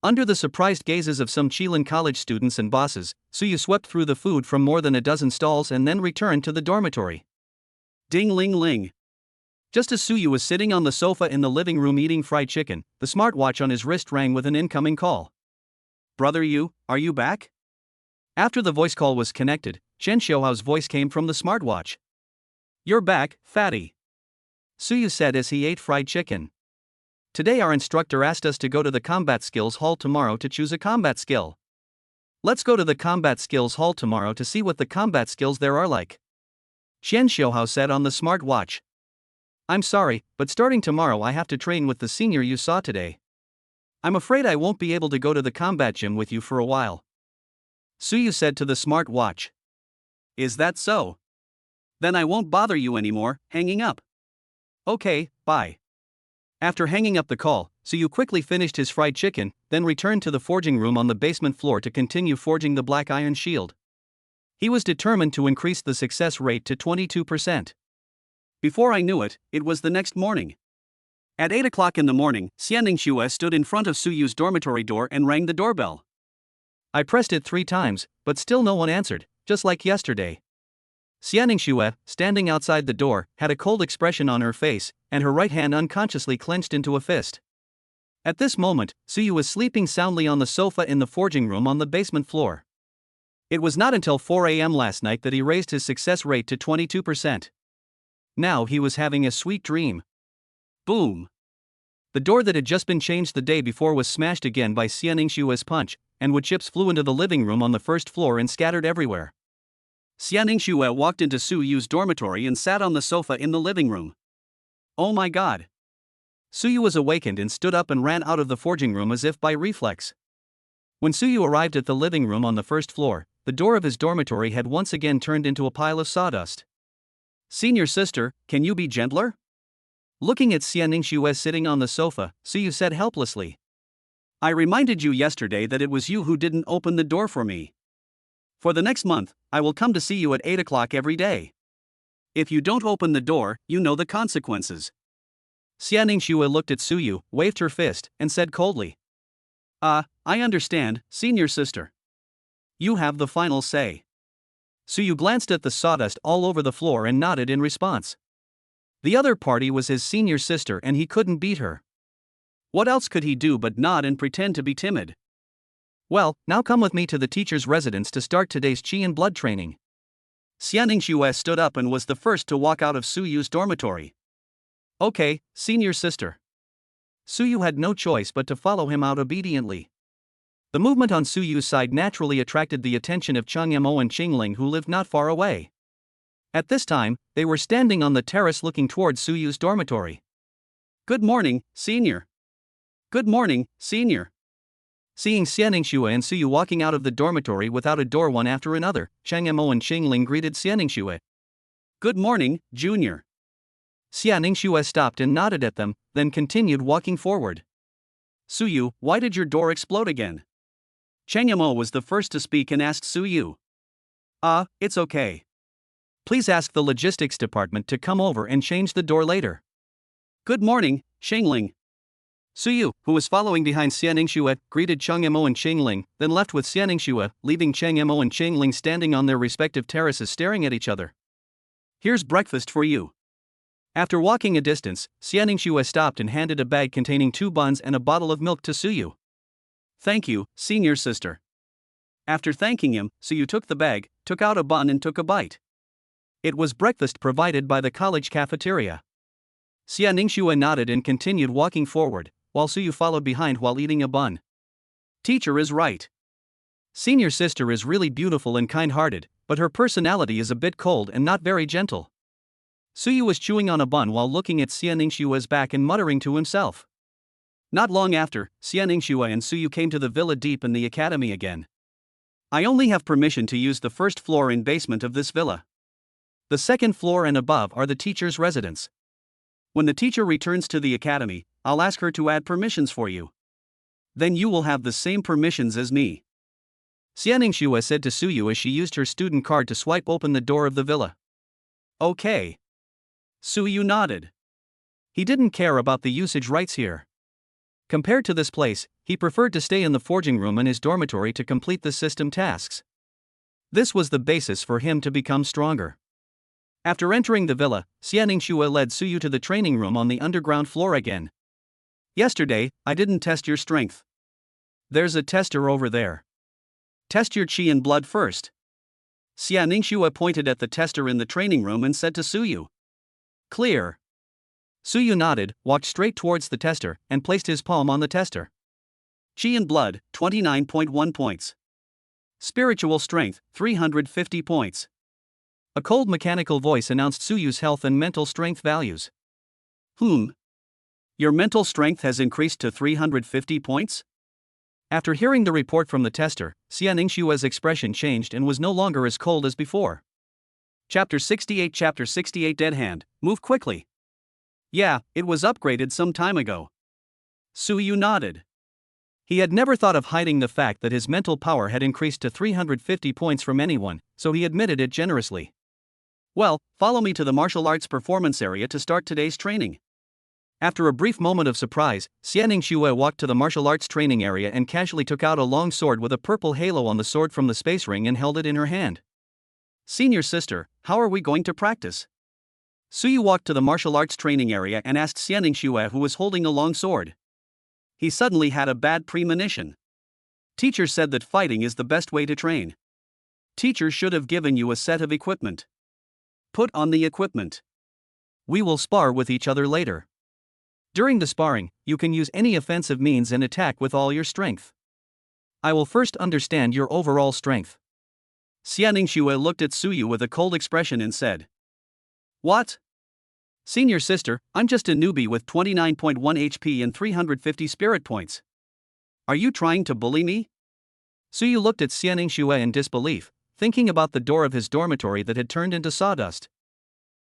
Under the surprised gazes of some Qilin College students and bosses, Suyu swept through the food from more than a dozen stalls and then returned to the dormitory. Ding ling ling. Just as Suyu was sitting on the sofa in the living room eating fried chicken, the smartwatch on his wrist rang with an incoming call. Brother Yu, are you back? After the voice call was connected, Chen Xiaohao's voice came from the smartwatch. You're back, fatty. Suyu said as he ate fried chicken. Today our instructor asked us to go to the combat skills hall tomorrow to choose a combat skill. Let's go to the combat skills hall tomorrow to see what the combat skills there are like. Chen Xiaohao said on the smartwatch. I'm sorry, but starting tomorrow I have to train with the senior you saw today. I'm afraid I won't be able to go to the combat gym with you for a while. Suyu said to the smartwatch. Is that so? Then I won't bother you anymore, hanging up. Okay, bye. After hanging up the call, Suyu quickly finished his fried chicken, then returned to the forging room on the basement floor to continue forging the black iron shield. He was determined to increase the success rate to 22%. Before I knew it, it was the next morning. At 8 o'clock in the morning, Xianning Xue stood in front of Suyu's dormitory door and rang the doorbell. I pressed it 3 times, but still no one answered, just like yesterday. Xianning Xue, standing outside the door, had a cold expression on her face, and her right hand unconsciously clenched into a fist. At this moment, Suyu was sleeping soundly on the sofa in the forging room on the basement floor. It was not until 4 a.m. last night that he raised his success rate to 22%. Now he was having a sweet dream. Boom! The door that had just been changed the day before was smashed again by Xianning Xue's punch, and wood chips flew into the living room on the first floor and scattered everywhere. Xianning Xue walked into Suyu's dormitory and sat on the sofa in the living room. Oh my god! Suyu was awakened and stood up and ran out of the forging room as if by reflex. When Suyu arrived at the living room on the first floor, the door of his dormitory had once again turned into a pile of sawdust. Senior sister, can you be gentler? Looking at Xianning Xue sitting on the sofa, Suyu said helplessly. I reminded you yesterday that it was you who didn't open the door for me. For the next month, I will come to see you at 8 o'clock every day. If you don't open the door, you know the consequences. Xianning Xue looked at Suyu, waved her fist, and said coldly. I understand, senior sister. You have the final say. Suyu glanced at the sawdust all over the floor and nodded in response. The other party was his senior sister and he couldn't beat her. What else could he do but nod and pretend to be timid? Well, now come with me to the teacher's residence to start today's Qi and blood training. Xianning Xue stood up and was the first to walk out of Suyu's dormitory. Okay, senior sister. Suyu had no choice but to follow him out obediently. The movement on Suyu's side naturally attracted the attention of Chang Yamo and Qingling, who lived not far away. At this time, they were standing on the terrace looking towards Suyu's dormitory. Good morning, senior. Good morning, senior. Seeing Xianingshue and Suyu walking out of the dormitory without a door one after another, Chang Mo and Xingling greeted Xianingshue. Good morning, Junior. Xianingshue stopped and nodded at them, then continued walking forward. Suyu, why did your door explode again? Chang Mo was the first to speak and asked Suyu. It's okay. Please ask the logistics department to come over and change the door later. Good morning, Xingling. Suyu, who was following behind Xianingshue, greeted Chang Mo and Xingling, then left with Xianingshue, leaving Chang Mo and Xingling standing on their respective terraces staring at each other. Here's breakfast for you. After walking a distance, Xianingshue stopped and handed a bag containing 2 buns and a bottle of milk to Suyu. Thank you, senior sister. After thanking him, Suyu took the bag, took out a bun and took a bite. It was breakfast provided by the college cafeteria. Xianingshue nodded and continued walking forward, while Suyu followed behind while eating a bun. Teacher is right. Senior sister is really beautiful and kind-hearted, but her personality is a bit cold and not very gentle. Suyu was chewing on a bun while looking at Xianingshue's back and muttering to himself. Not long after, Xianingshue and Suyu came to the villa deep in the academy again. I only have permission to use the first floor and basement of this villa. The second floor and above are the teacher's residence. When the teacher returns to the academy, I'll ask her to add permissions for you. Then you will have the same permissions as me. Xianingshue said to Suyu as she used her student card to swipe open the door of the villa. Okay. Suyu nodded. He didn't care about the usage rights here. Compared to this place, he preferred to stay in the forging room in his dormitory to complete the system tasks. This was the basis for him to become stronger. After entering the villa, Xianingshue led Suyu to the training room on the underground floor again. Yesterday, I didn't test your strength. There's a tester over there. Test your chi and blood first. Xianingshue pointed at the tester in the training room and said to Suyu. Clear. Suyu nodded, walked straight towards the tester, and placed his palm on the tester. Chi and blood, 29.1 points. Spiritual strength, 350 points. A cold mechanical voice announced Suyu's health and mental strength values. Your mental strength has increased to 350 points? After hearing the report from the tester, Xianingshue's expression changed and was no longer as cold as before. Chapter 68 Dead Hand, move quickly. Yeah, it was upgraded some time ago. Suyu nodded. He had never thought of hiding the fact that his mental power had increased to 350 points from anyone, so he admitted it generously. Well, follow me to the martial arts performance area to start today's training. After a brief moment of surprise, Xianingshue walked to the martial arts training area and casually took out a long sword with a purple halo on the sword from the space ring and held it in her hand. Senior sister, how are we going to practice? Suyu walked to the martial arts training area and asked Xianingshue, who was holding a long sword. He suddenly had a bad premonition. Teacher said that fighting is the best way to train. Teacher should have given you a set of equipment. Put on the equipment. We will spar with each other later. During the sparring, you can use any offensive means and attack with all your strength. I will first understand your overall strength. Xianingshue looked at Suyu with a cold expression and said. What? Senior sister, I'm just a newbie with 29.1 HP and 350 spirit points. Are you trying to bully me? Suyu looked at Xianingshue in disbelief, thinking about the door of his dormitory that had turned into sawdust.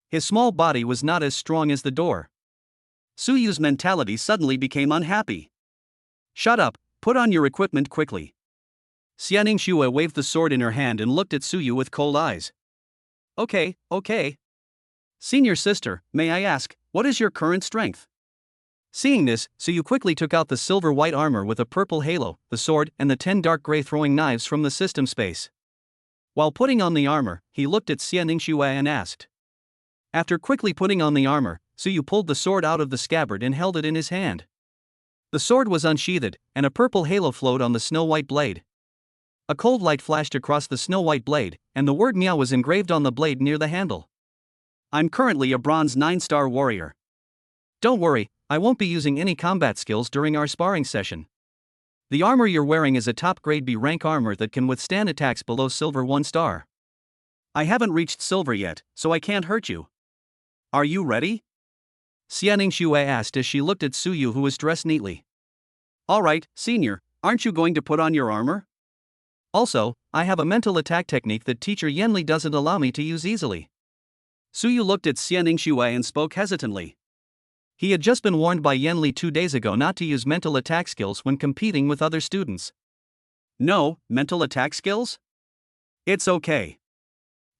His small body was not as strong as the door. Suyu's mentality suddenly became unhappy. Shut up, put on your equipment quickly. Xianingshue waved the sword in her hand and looked at Suyu with cold eyes. Okay. Senior sister, may I ask, what is your current strength? Seeing this, Suyu quickly took out the silver white armor with a purple halo, the sword, and the 10 dark gray throwing knives from the system space. While putting on the armor, he looked at Xianingshue and asked. After quickly putting on the armor, Suyu pulled the sword out of the scabbard and held it in his hand. The sword was unsheathed, and a purple halo flowed on the snow-white blade. A cold light flashed across the snow-white blade, and the word Miao was engraved on the blade near the handle. I'm currently a bronze 9-star warrior. Don't worry, I won't be using any combat skills during our sparring session. The armor you're wearing is a top grade B rank armor that can withstand attacks below silver 1 star. I haven't reached silver yet, so I can't hurt you. Are you ready? Xianingshue asked as she looked at Suyu, who was dressed neatly. Alright, senior, Aren't you going to put on your armor? Also, I have a mental attack technique that teacher Yanli doesn't allow me to use easily. Suyu looked at Xian Ningxue and spoke hesitantly. He had just been warned by Yanli 2 days ago not to use mental attack skills when competing with other students. No, mental attack skills? It's okay.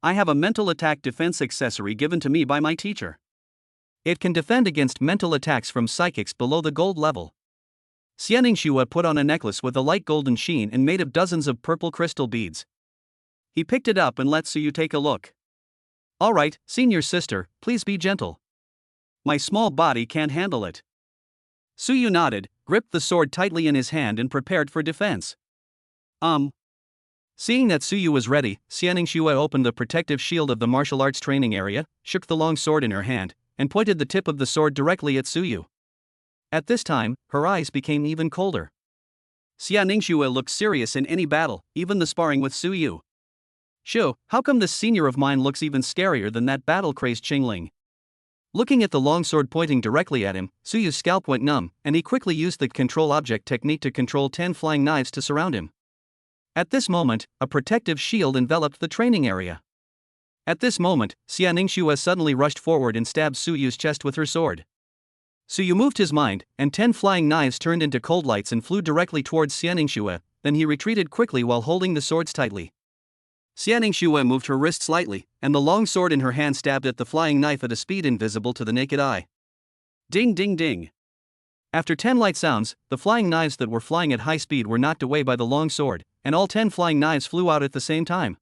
I have a mental attack defense accessory given to me by my teacher. It can defend against mental attacks from psychics below the gold level. Xian Ningxue put on a necklace with a light golden sheen and made of dozens of purple crystal beads. He picked it up and let Suyu take a look. Alright, senior sister, please be gentle. My small body can't handle it. Suyu nodded, gripped the sword tightly in his hand and prepared for defense. Seeing that Suyu was ready, Xian Ningxue opened the protective shield of the martial arts training area, shook the long sword in her hand, and pointed the tip of the sword directly at Suyu. At this time, her eyes became even colder. Xian Ningxue looked serious in any battle, even the sparring with Suyu. Shu, how come this senior of mine looks even scarier than that battle-crazed Qingling? Looking at the longsword pointing directly at him, Suyu's scalp went numb, and he quickly used the control object technique to control 10 flying knives to surround him. At this moment, a protective shield enveloped the training area. At this moment, Xian Ningxue suddenly rushed forward and stabbed Suyu's chest with her sword. Suyu moved his mind, and 10 flying knives turned into cold lights and flew directly towards Xian Ningxue, then he retreated quickly while holding the swords tightly. Xian Ningxue moved her wrist slightly, and the long sword in her hand stabbed at the flying knife at a speed invisible to the naked eye. Ding ding ding. After 10 light sounds, the flying knives that were flying at high speed were knocked away by the long sword, and all 10 flying knives flew out at the same time.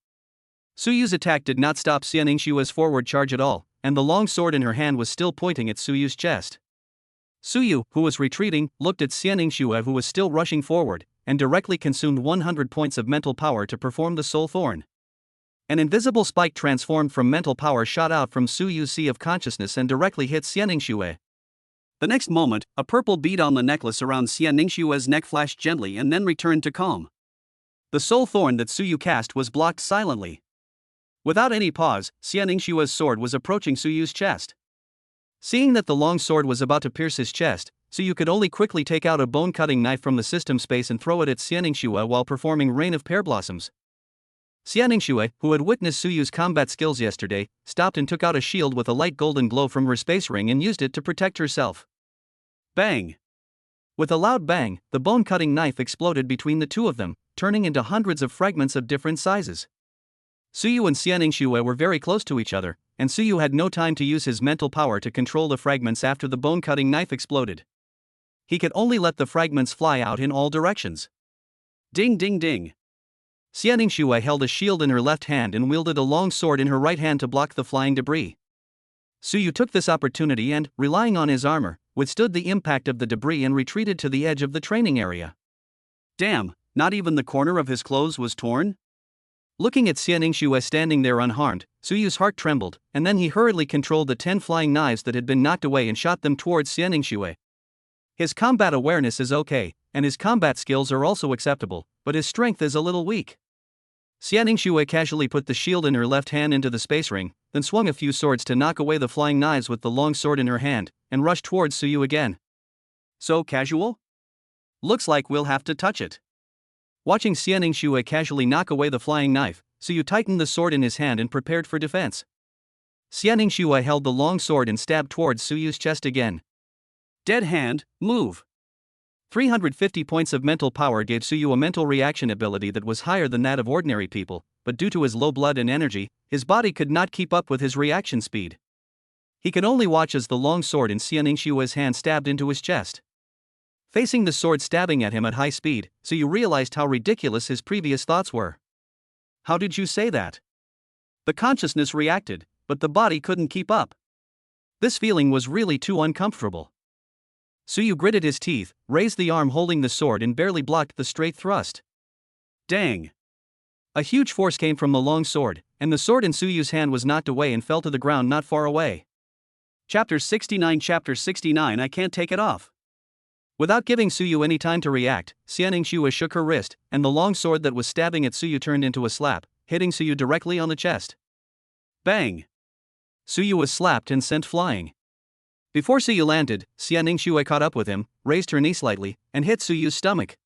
Suyu's attack did not stop Xian Ningxue's forward charge at all, and the long sword in her hand was still pointing at Suyu's chest. Suyu, who was retreating, looked at Xian Ningxue who was still rushing forward, and directly consumed 100 points of mental power to perform the Soul Thorn. An invisible spike transformed from mental power shot out from Suyu's sea of consciousness and directly hit Xian Ningxue. The next moment, a purple bead on the necklace around Xian Ningxue's neck flashed gently and then returned to calm. The Soul Thorn that Suyu cast was blocked silently. Without any pause, Xian Ningxue's sword was approaching Suyu's chest. Seeing that the long sword was about to pierce his chest, Suyu could only quickly take out a bone-cutting knife from the system space and throw it at Xian Ningxue while performing Rain of Pear Blossoms. Xian Ningxue, who had witnessed Suyu's combat skills yesterday, stopped and took out a shield with a light golden glow from her space ring and used it to protect herself. Bang! With a loud bang, the bone-cutting knife exploded between the two of them, turning into hundreds of fragments of different sizes. Suyu and Xian Ningxue were very close to each other, and Suyu had no time to use his mental power to control the fragments after the bone-cutting knife exploded. He could only let the fragments fly out in all directions. Ding ding ding. Xian Ningxue held a shield in her left hand and wielded a long sword in her right hand to block the flying debris. Suyu took this opportunity and, relying on his armor, withstood the impact of the debris and retreated to the edge of the training area. Damn, not even the corner of his clothes was torn? Looking at Xian Ningxue standing there unharmed, Suyu's heart trembled, and then he hurriedly controlled the 10 flying knives that had been knocked away and shot them towards Xian Ningxue. His combat awareness is okay, and his combat skills are also acceptable, but his strength is a little weak. Xian Ningxue casually put the shield in her left hand into the space ring, then swung a few swords to knock away the flying knives with the long sword in her hand, and rushed towards Suyu again. So casual? Looks like we'll have to touch it. Watching Xian Ningxue casually knock away the flying knife, Suyu tightened the sword in his hand and prepared for defense. Xian Ningxue held the long sword and stabbed towards Suyu's chest again. Dead hand, move. 350 points of mental power gave Suyu a mental reaction ability that was higher than that of ordinary people, but due to his low blood and energy, his body could not keep up with his reaction speed. He could only watch as the long sword in Xian Ningxue's hand stabbed into his chest. Facing the sword stabbing at him at high speed, Suyu realized how ridiculous his previous thoughts were. How did you say that? The consciousness reacted, but the body couldn't keep up. This feeling was really too uncomfortable. Suyu gritted his teeth, raised the arm holding the sword and barely blocked the straight thrust. Dang! A huge force came from the long sword, and the sword in Suyu's hand was knocked away and fell to the ground not far away. Chapter 69 I can't take it off. Without giving Suyu any time to react, Xian Ningxue shook her wrist, and the long sword that was stabbing at Suyu turned into a slap, hitting Suyu directly on the chest. Bang! Suyu was slapped and sent flying. Before Suyu landed, Xian Ningxue caught up with him, raised her knee slightly, and hit Suyu's stomach.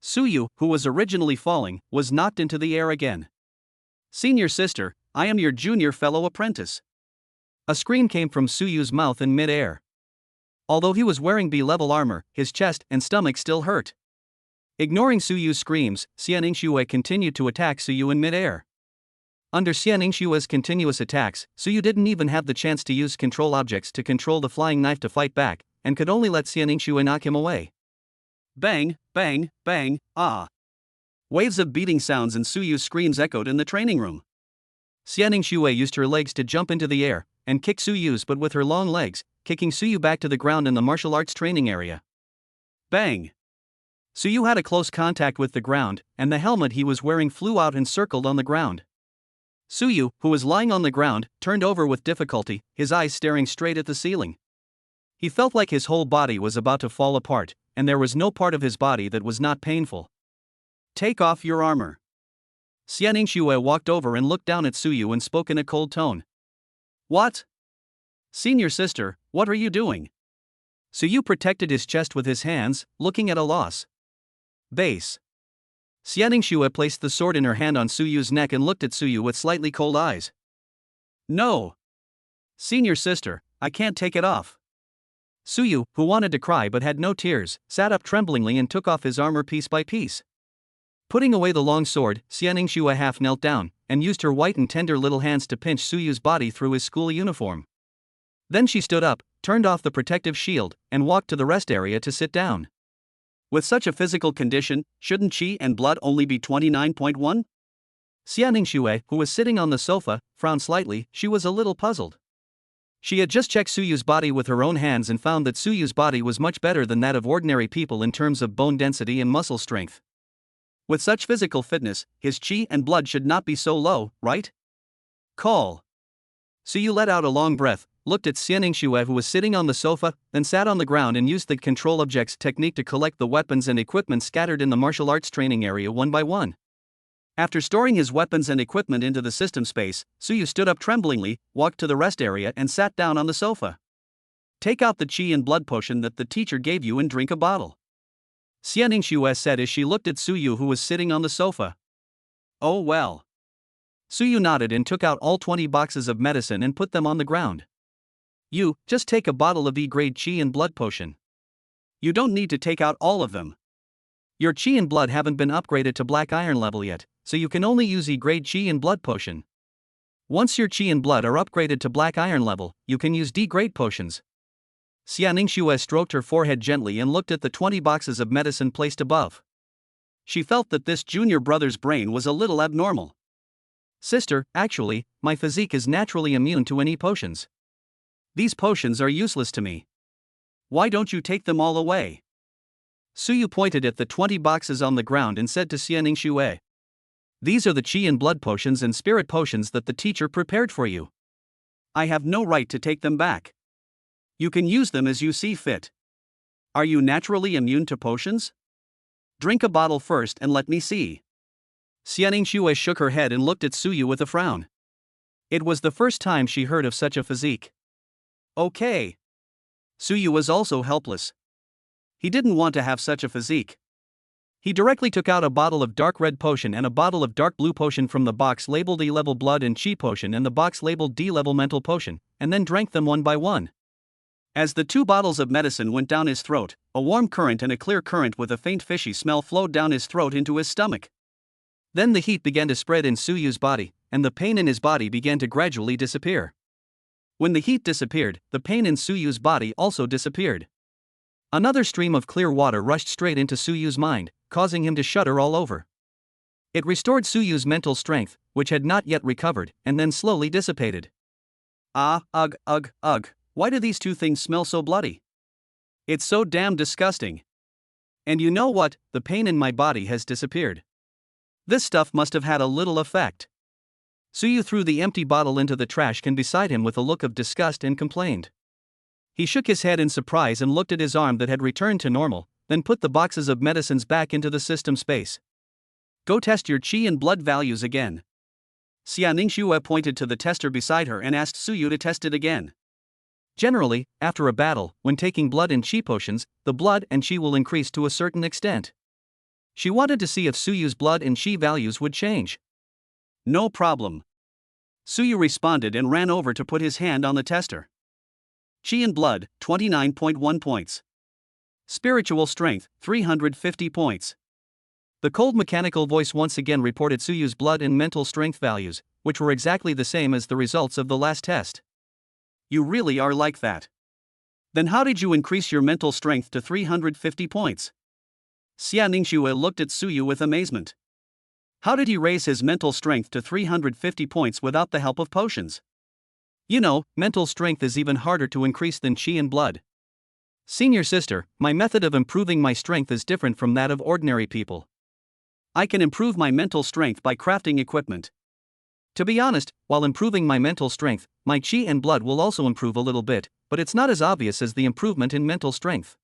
Suyu, who was originally falling, was knocked into the air again. Senior sister, I am your junior fellow apprentice. A scream came from Suyu's mouth in mid-air. Although he was wearing B-level armor, his chest and stomach still hurt. Ignoring Suyu's screams, Xianningsue continued to attack Suyu in mid-air. Under Xianningsue's continuous attacks, Suyu didn't even have the chance to use control objects to control the flying knife to fight back, and could only let Xianningsue knock him away. Bang, bang, bang, ah. Waves of beating sounds and Suyu's screams echoed in the training room. Xianningsue used her legs to jump into the air and kick Suyu's but with her long legs, kicking Suyu back to the ground in the martial arts training area. Bang! Suyu had a close contact with the ground, and the helmet he was wearing flew out and circled on the ground. Suyu, who was lying on the ground, turned over with difficulty, his eyes staring straight at the ceiling. He felt like his whole body was about to fall apart, and there was no part of his body that was not painful. Take off your armor. Xianningsue walked over and looked down at Suyu and spoke in a cold tone. What? Senior sister, what are you doing? Suyu protected his chest with his hands, looking at a loss. Base. Xianningsue placed the sword in her hand on Suyu's neck and looked at Suyu with slightly cold eyes. No. Senior sister, I can't take it off. Suyu, who wanted to cry but had no tears, sat up tremblingly and took off his armor piece by piece. Putting away the long sword, Xianningsue half knelt down, and used her white and tender little hands to pinch Suyu's body through his school uniform. Then she stood up, turned off the protective shield, and walked to the rest area to sit down. With such a physical condition, shouldn't chi and blood only be 29.1? Xianningsue, who was sitting on the sofa, frowned slightly. She was a little puzzled. She had just checked Suyu's body with her own hands and found that Suyu's body was much better than that of ordinary people in terms of bone density and muscle strength. With such physical fitness, his chi and blood should not be so low, right? Call. Suyu let out a long breath, looked at Xianningsue who was sitting on the sofa, then sat on the ground and used the control objects technique to collect the weapons and equipment scattered in the martial arts training area one by one. After storing his weapons and equipment into the system space, Suyu stood up tremblingly, walked to the rest area and sat down on the sofa. Take out the chi and blood potion that the teacher gave you and drink a bottle. Xianningsue said as she looked at Suyu who was sitting on the sofa. Oh well. Suyu nodded and took out all 20 boxes of medicine and put them on the ground. You, just take a bottle of E-grade chi and blood potion. You don't need to take out all of them. Your chi and blood haven't been upgraded to black iron level yet, so you can only use E-grade chi and blood potion. Once your chi and blood are upgraded to black iron level, you can use D-grade potions. Xianningsue stroked her forehead gently and looked at the 20 boxes of medicine placed above. She felt that this junior brother's brain was a little abnormal. Sister, actually, my physique is naturally immune to any potions. These potions are useless to me. Why don't you take them all away? Suyu pointed at the 20 boxes on the ground and said to Xianningsue. These are the chi and blood potions and spirit potions that the teacher prepared for you. I have no right to take them back. You can use them as you see fit. Are you naturally immune to potions? Drink a bottle first and let me see. Xianningsue shook her head and looked at Suyu with a frown. It was the first time she heard of such a physique. Okay. Suyu was also helpless. He didn't want to have such a physique. He directly took out a bottle of dark red potion and a bottle of dark blue potion from the box labeled E-level blood and chi potion and the box labeled D-level mental potion, and then drank them one by one. As the 2 bottles of medicine went down his throat, a warm current and a clear current with a faint fishy smell flowed down his throat into his stomach. Then the heat began to spread in Suyu's body, and the pain in his body began to gradually disappear. When the heat disappeared, the pain in Suyu's body also disappeared. Another stream of clear water rushed straight into Suyu's mind, causing him to shudder all over. It restored Suyu's mental strength, which had not yet recovered, and then slowly dissipated. Ah, ugh, ugh, ugh. Why do these 2 things smell so bloody? It's so damn disgusting. And you know what? The pain in my body has disappeared. This stuff must have had a little effect. Suyu threw the empty bottle into the trash can beside him with a look of disgust and complained. He shook his head in surprise and looked at his arm that had returned to normal, then put the boxes of medicines back into the system space. Go test your chi and blood values again. Xianningsue pointed to the tester beside her and asked Suyu to test it again. Generally, after a battle, when taking blood and chi potions, the blood and chi will increase to a certain extent. She wanted to see if Suyu's blood and chi values would change. No problem. Suyu responded and ran over to put his hand on the tester. Chi and blood, 29.1 points. Spiritual strength, 350 points. The cold mechanical voice once again reported Suyu's blood and mental strength values, which were exactly the same as the results of the last test. You really are like that. Then how did you increase your mental strength to 350 points? Xia Ningxue looked at Suyu with amazement. How did he raise his mental strength to 350 points without the help of potions? You know, mental strength is even harder to increase than chi and blood. Senior sister, my method of improving my strength is different from that of ordinary people. I can improve my mental strength by crafting equipment. To be honest, while improving my mental strength, my chi and blood will also improve a little bit, but it's not as obvious as the improvement in mental strength.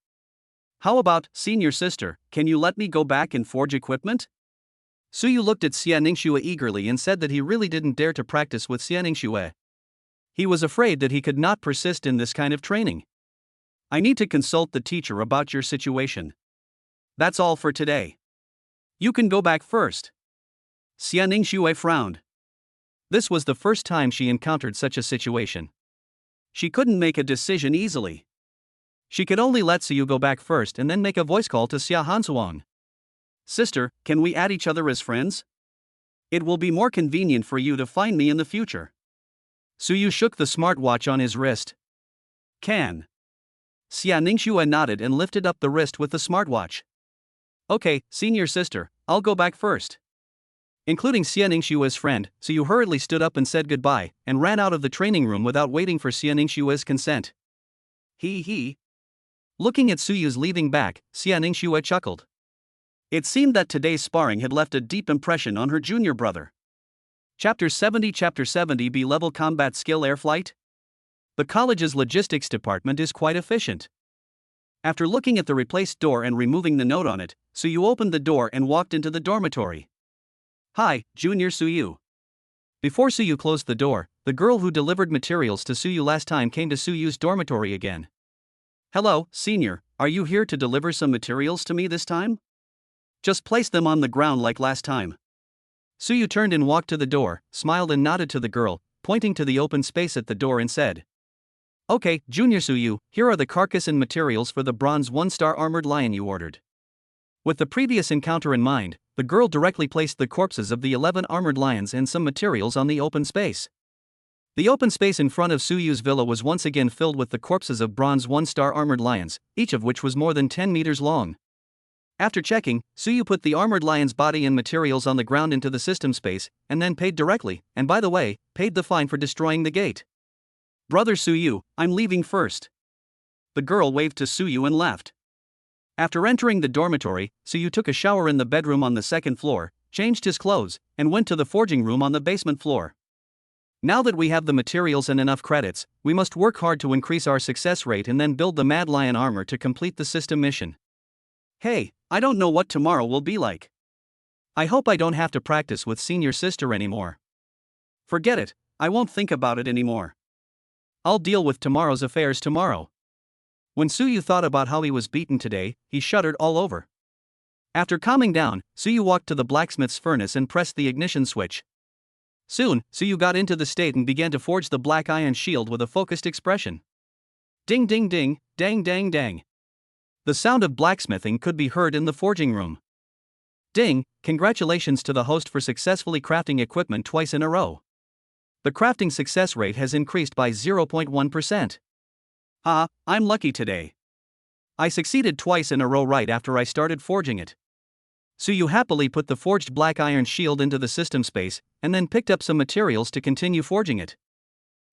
How about, senior sister, can you let me go back and forge equipment? Suyu looked at Xia Ningxue eagerly and said that he really didn't dare to practice with Xia Ningxue. He was afraid that he could not persist in this kind of training. I need to consult the teacher about your situation. That's all for today. You can go back first. Xia Ningxue frowned. This was the first time she encountered such a situation. She couldn't make a decision easily. She could only let Suyu go back first and then make a voice call to Xia Hansuang. Sister, can we add each other as friends? It will be more convenient for you to find me in the future. Suyu shook the smartwatch on his wrist. Can. Xia Ningxue nodded and lifted up the wrist with the smartwatch. Okay, senior sister, I'll go back first. Including Xia Ningxue's friend, Suyu hurriedly stood up and said goodbye, and ran out of the training room without waiting for Xia Ningxue's consent. He. Looking at Suyu's leaving back, Xia Ningxue chuckled. It seemed that today's sparring had left a deep impression on her junior brother. Chapter 70 B-level combat skill air flight? The college's logistics department is quite efficient. After looking at the replaced door and removing the note on it, Suyu opened the door and walked into the dormitory. Hi, Junior Suyu. Before Suyu closed the door, the girl who delivered materials to Suyu last time came to Suyu's dormitory again. Hello, Senior, are you here to deliver some materials to me this time? Just place them on the ground like last time. Suyu turned and walked to the door, smiled and nodded to the girl, pointing to the open space at the door and said, Okay, Junior Suyu, here are the carcass and materials for the bronze 1-star armored lion you ordered. With the previous encounter in mind, the girl directly placed the corpses of the 11 armored lions and some materials on the open space. The open space in front of Suyu's villa was once again filled with the corpses of bronze 1-star armored lions, each of which was more than 10 meters long. After checking, Suyu put the armored lion's body and materials on the ground into the system space, and then paid directly, and by the way, paid the fine for destroying the gate. Brother Suyu, I'm leaving first. The girl waved to Suyu and left. After entering the dormitory, Suyu took a shower in the bedroom on the second floor, changed his clothes, and went to the forging room on the basement floor. Now that we have the materials and enough credits, we must work hard to increase our success rate and then build the Mad Lion armor to complete the system mission. Hey, I don't know what tomorrow will be like. I hope I don't have to practice with senior sister anymore. Forget it, I won't think about it anymore. I'll deal with tomorrow's affairs tomorrow. When Suyu thought about how he was beaten today, he shuddered all over. After calming down, Suyu walked to the blacksmith's furnace and pressed the ignition switch. Soon, Suyu got into the state and began to forge the black iron shield with a focused expression. Ding ding ding, dang dang dang. The sound of blacksmithing could be heard in the forging room. Ding, congratulations to the host for successfully crafting equipment twice in a row. The crafting success rate has increased by 0.1%. I'm lucky today. I succeeded twice in a row right after I started forging it. Suyu happily put the forged black iron shield into the system space, and then picked up some materials to continue forging it.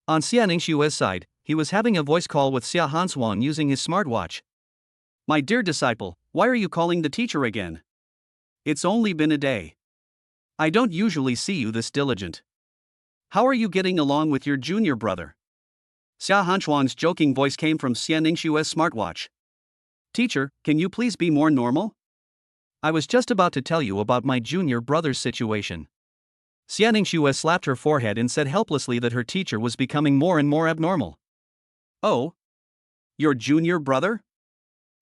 On Xia Ningxue's side, he was having a voice call with Xia Hansuang using his smartwatch. My dear disciple, why are you calling the teacher again? It's only been a day. I don't usually see you this diligent. How are you getting along with your junior brother? Xia Hansuang's joking voice came from Xia Ningxue's smartwatch. Teacher, can you please be more normal? I was just about to tell you about my junior brother's situation. Xia Ningxue slapped her forehead and said helplessly that her teacher was becoming more and more abnormal. Oh? Your junior brother?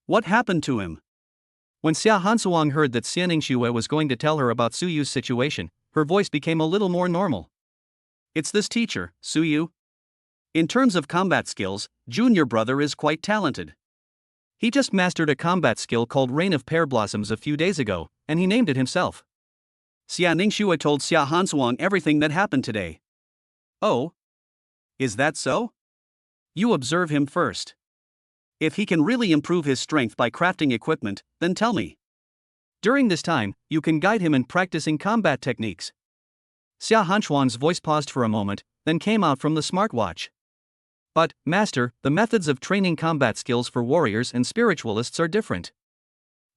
What happened to him? When Xia Hansuang heard that Xia Ningxue was going to tell her about Suyu's situation, her voice became a little more normal. It's this teacher, Suyu. In terms of combat skills, junior brother is quite talented. He just mastered a combat skill called Rain of Pear Blossoms a few days ago, and he named it himself. Xia Ningxue told Xia Hansuang everything that happened today. Oh? Is that so? You observe him first. If he can really improve his strength by crafting equipment, then tell me. During this time, you can guide him in practicing combat techniques. Xia Hansuang's voice paused for a moment, then came out from the smartwatch. But, Master, the methods of training combat skills for warriors and spiritualists are different.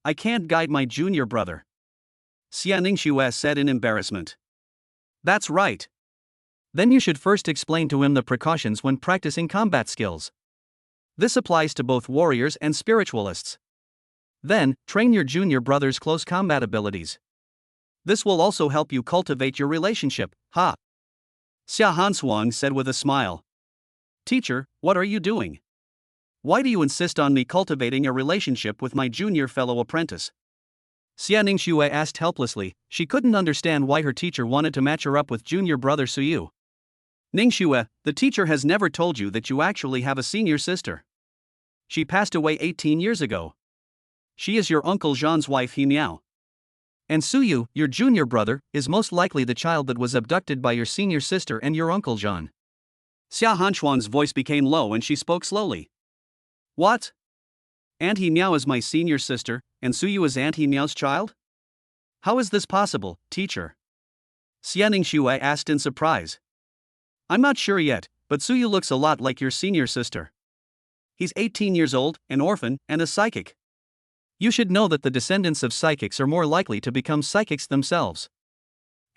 I can't guide my junior brother. Xia Ningxue said in embarrassment. That's right. Then you should first explain to him the precautions when practicing combat skills. This applies to both warriors and spiritualists. Then, train your junior brother's close combat abilities. This will also help you cultivate your relationship, ha! Xia Hansuang said with a smile. Teacher, what are you doing? Why do you insist on me cultivating a relationship with my junior fellow apprentice? Xia Ningxue asked helplessly. She couldn't understand why her teacher wanted to match her up with junior brother Suyu. Ningxue, the teacher has never told you that you actually have a senior sister. She passed away 18 years ago. She is your uncle Zhan's wife He Miao. And Suyu, your junior brother, is most likely the child that was abducted by your senior sister and your uncle Zhan. Xia Hansuang's voice became low and she spoke slowly. What? Aunt He Miao is my senior sister, and Suyu is Aunt He Miao's child? How is this possible, teacher? Xia Ningxue asked in surprise. I'm not sure yet, but Suyu looks a lot like your senior sister. He's 18 years old, an orphan, and a psychic. You should know that the descendants of psychics are more likely to become psychics themselves.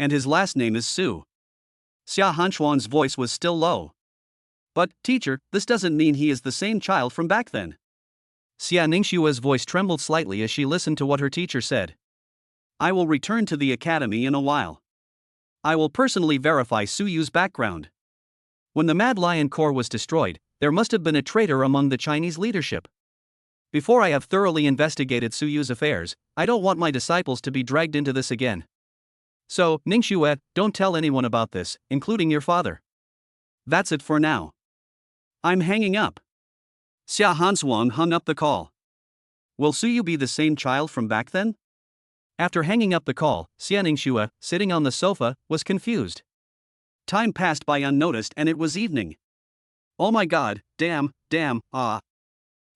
And his last name is Su. Xia Hansuang's voice was still low. But, teacher, this doesn't mean he is the same child from back then. Xia Ningxue's voice trembled slightly as she listened to what her teacher said. I will return to the academy in a while. I will personally verify Suyu's background. When the Mad Lion Corps was destroyed, there must have been a traitor among the Chinese leadership. Before I have thoroughly investigated Suyu's affairs, I don't want my disciples to be dragged into this again. So, Ningxue, don't tell anyone about this, including your father. That's it for now. I'm hanging up. Xia Hansuang hung up the call. Will Suyu be the same child from back then? After hanging up the call, Xia Ningxue, sitting on the sofa, was confused. Time passed by unnoticed and it was evening. Oh my god, damn, ah.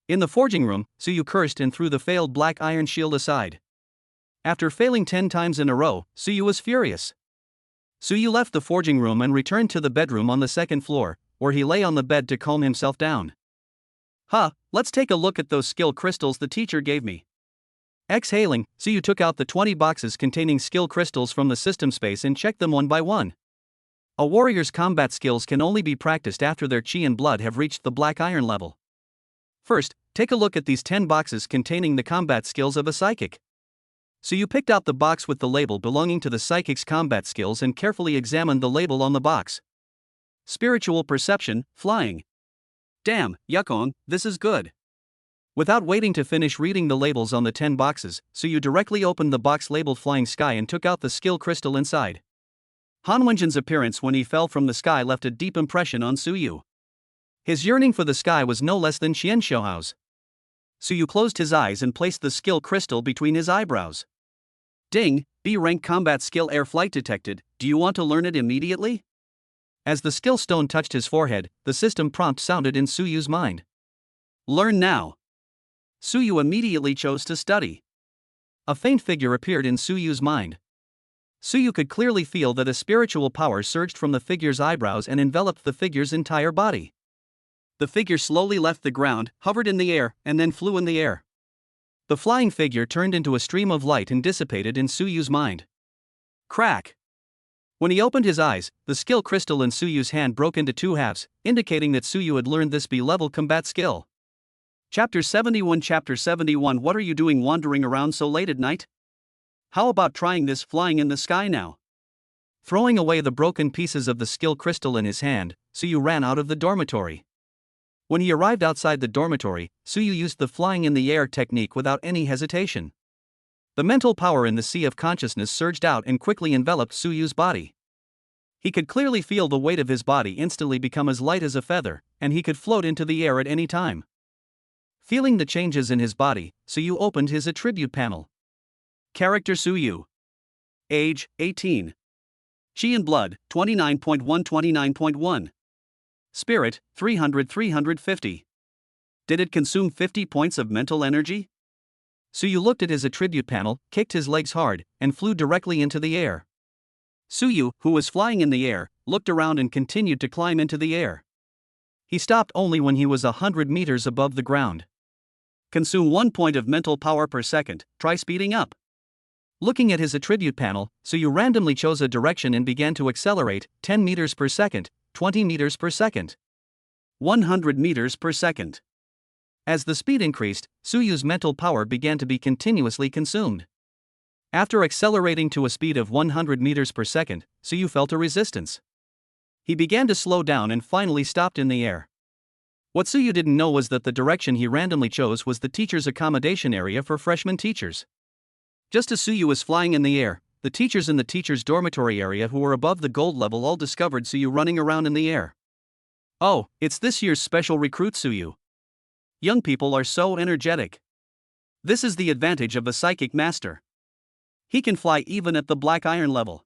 In the forging room, Suyu cursed and threw the failed black iron shield aside. After failing 10 times in a row, Suyu was furious. Suyu left the forging room and returned to the bedroom on the second floor, where he lay on the bed to calm himself down. Let's take a look at those skill crystals the teacher gave me. Exhaling, Suyu took out the 20 boxes containing skill crystals from the system space and checked them one by one. A warrior's combat skills can only be practiced after their chi and blood have reached the black iron level. First, take a look at these 10 boxes containing the combat skills of a psychic. Suyu picked out the box with the label belonging to the psychic's combat skills and carefully examined the label on the box. Spiritual perception, flying. Damn, Yukong, this is good. Without waiting to finish reading the labels on the 10 boxes, Suyu directly opened the box labeled Flying Sky and took out the skill crystal inside. Han Wenjin's appearance when he fell from the sky left a deep impression on Suyu. His yearning for the sky was no less than Qian Shouhao's. Suyu closed his eyes and placed the skill crystal between his eyebrows. Ding, B-rank combat skill air flight detected, do you want to learn it immediately? As the skill stone touched his forehead, the system prompt sounded in Suyu's mind. Learn now. Suyu immediately chose to study. A faint figure appeared in Suyu's mind. Suyu could clearly feel that a spiritual power surged from the figure's eyebrows and enveloped the figure's entire body. The figure slowly left the ground, hovered in the air, and then flew in the air. The flying figure turned into a stream of light and dissipated in Suyu's mind. Crack! When he opened his eyes, the skill crystal in Suyu's hand broke into 2 halves, indicating that Suyu had learned this B-level combat skill. Chapter 71 What are you doing wandering around so late at night? How about trying this flying in the sky now? Throwing away the broken pieces of the skill crystal in his hand, Suyu ran out of the dormitory. When he arrived outside the dormitory, Suyu used the flying in the air technique without any hesitation. The mental power in the sea of consciousness surged out and quickly enveloped Suyu's body. He could clearly feel the weight of his body instantly become as light as a feather, and he could float into the air at any time. Feeling the changes in his body, Suyu opened his attribute panel. Character Suyu. Age, 18. Chi and blood, 29.1-29.1. Spirit, 300-350. Did it consume 50 points of mental energy? Suyu looked at his attribute panel, kicked his legs hard, and flew directly into the air. Suyu, who was flying in the air, looked around and continued to climb into the air. He stopped only when he was 100 meters above the ground. Consume 1 point of mental power per second, try speeding up. Looking at his attribute panel, Suyu randomly chose a direction and began to accelerate, 10 meters per second, 20 meters per second, 100 meters per second. As the speed increased, Suyu's mental power began to be continuously consumed. After accelerating to a speed of 100 meters per second, Suyu felt a resistance. He began to slow down and finally stopped in the air. What Suyu didn't know was that the direction he randomly chose was the teacher's accommodation area for freshman teachers. Just as Suyu was flying in the air, the teachers in the teacher's dormitory area who were above the gold level all discovered Suyu running around in the air. Oh, it's this year's special recruit Suyu. Young people are so energetic. This is the advantage of a psychic master. He can fly even at the black iron level.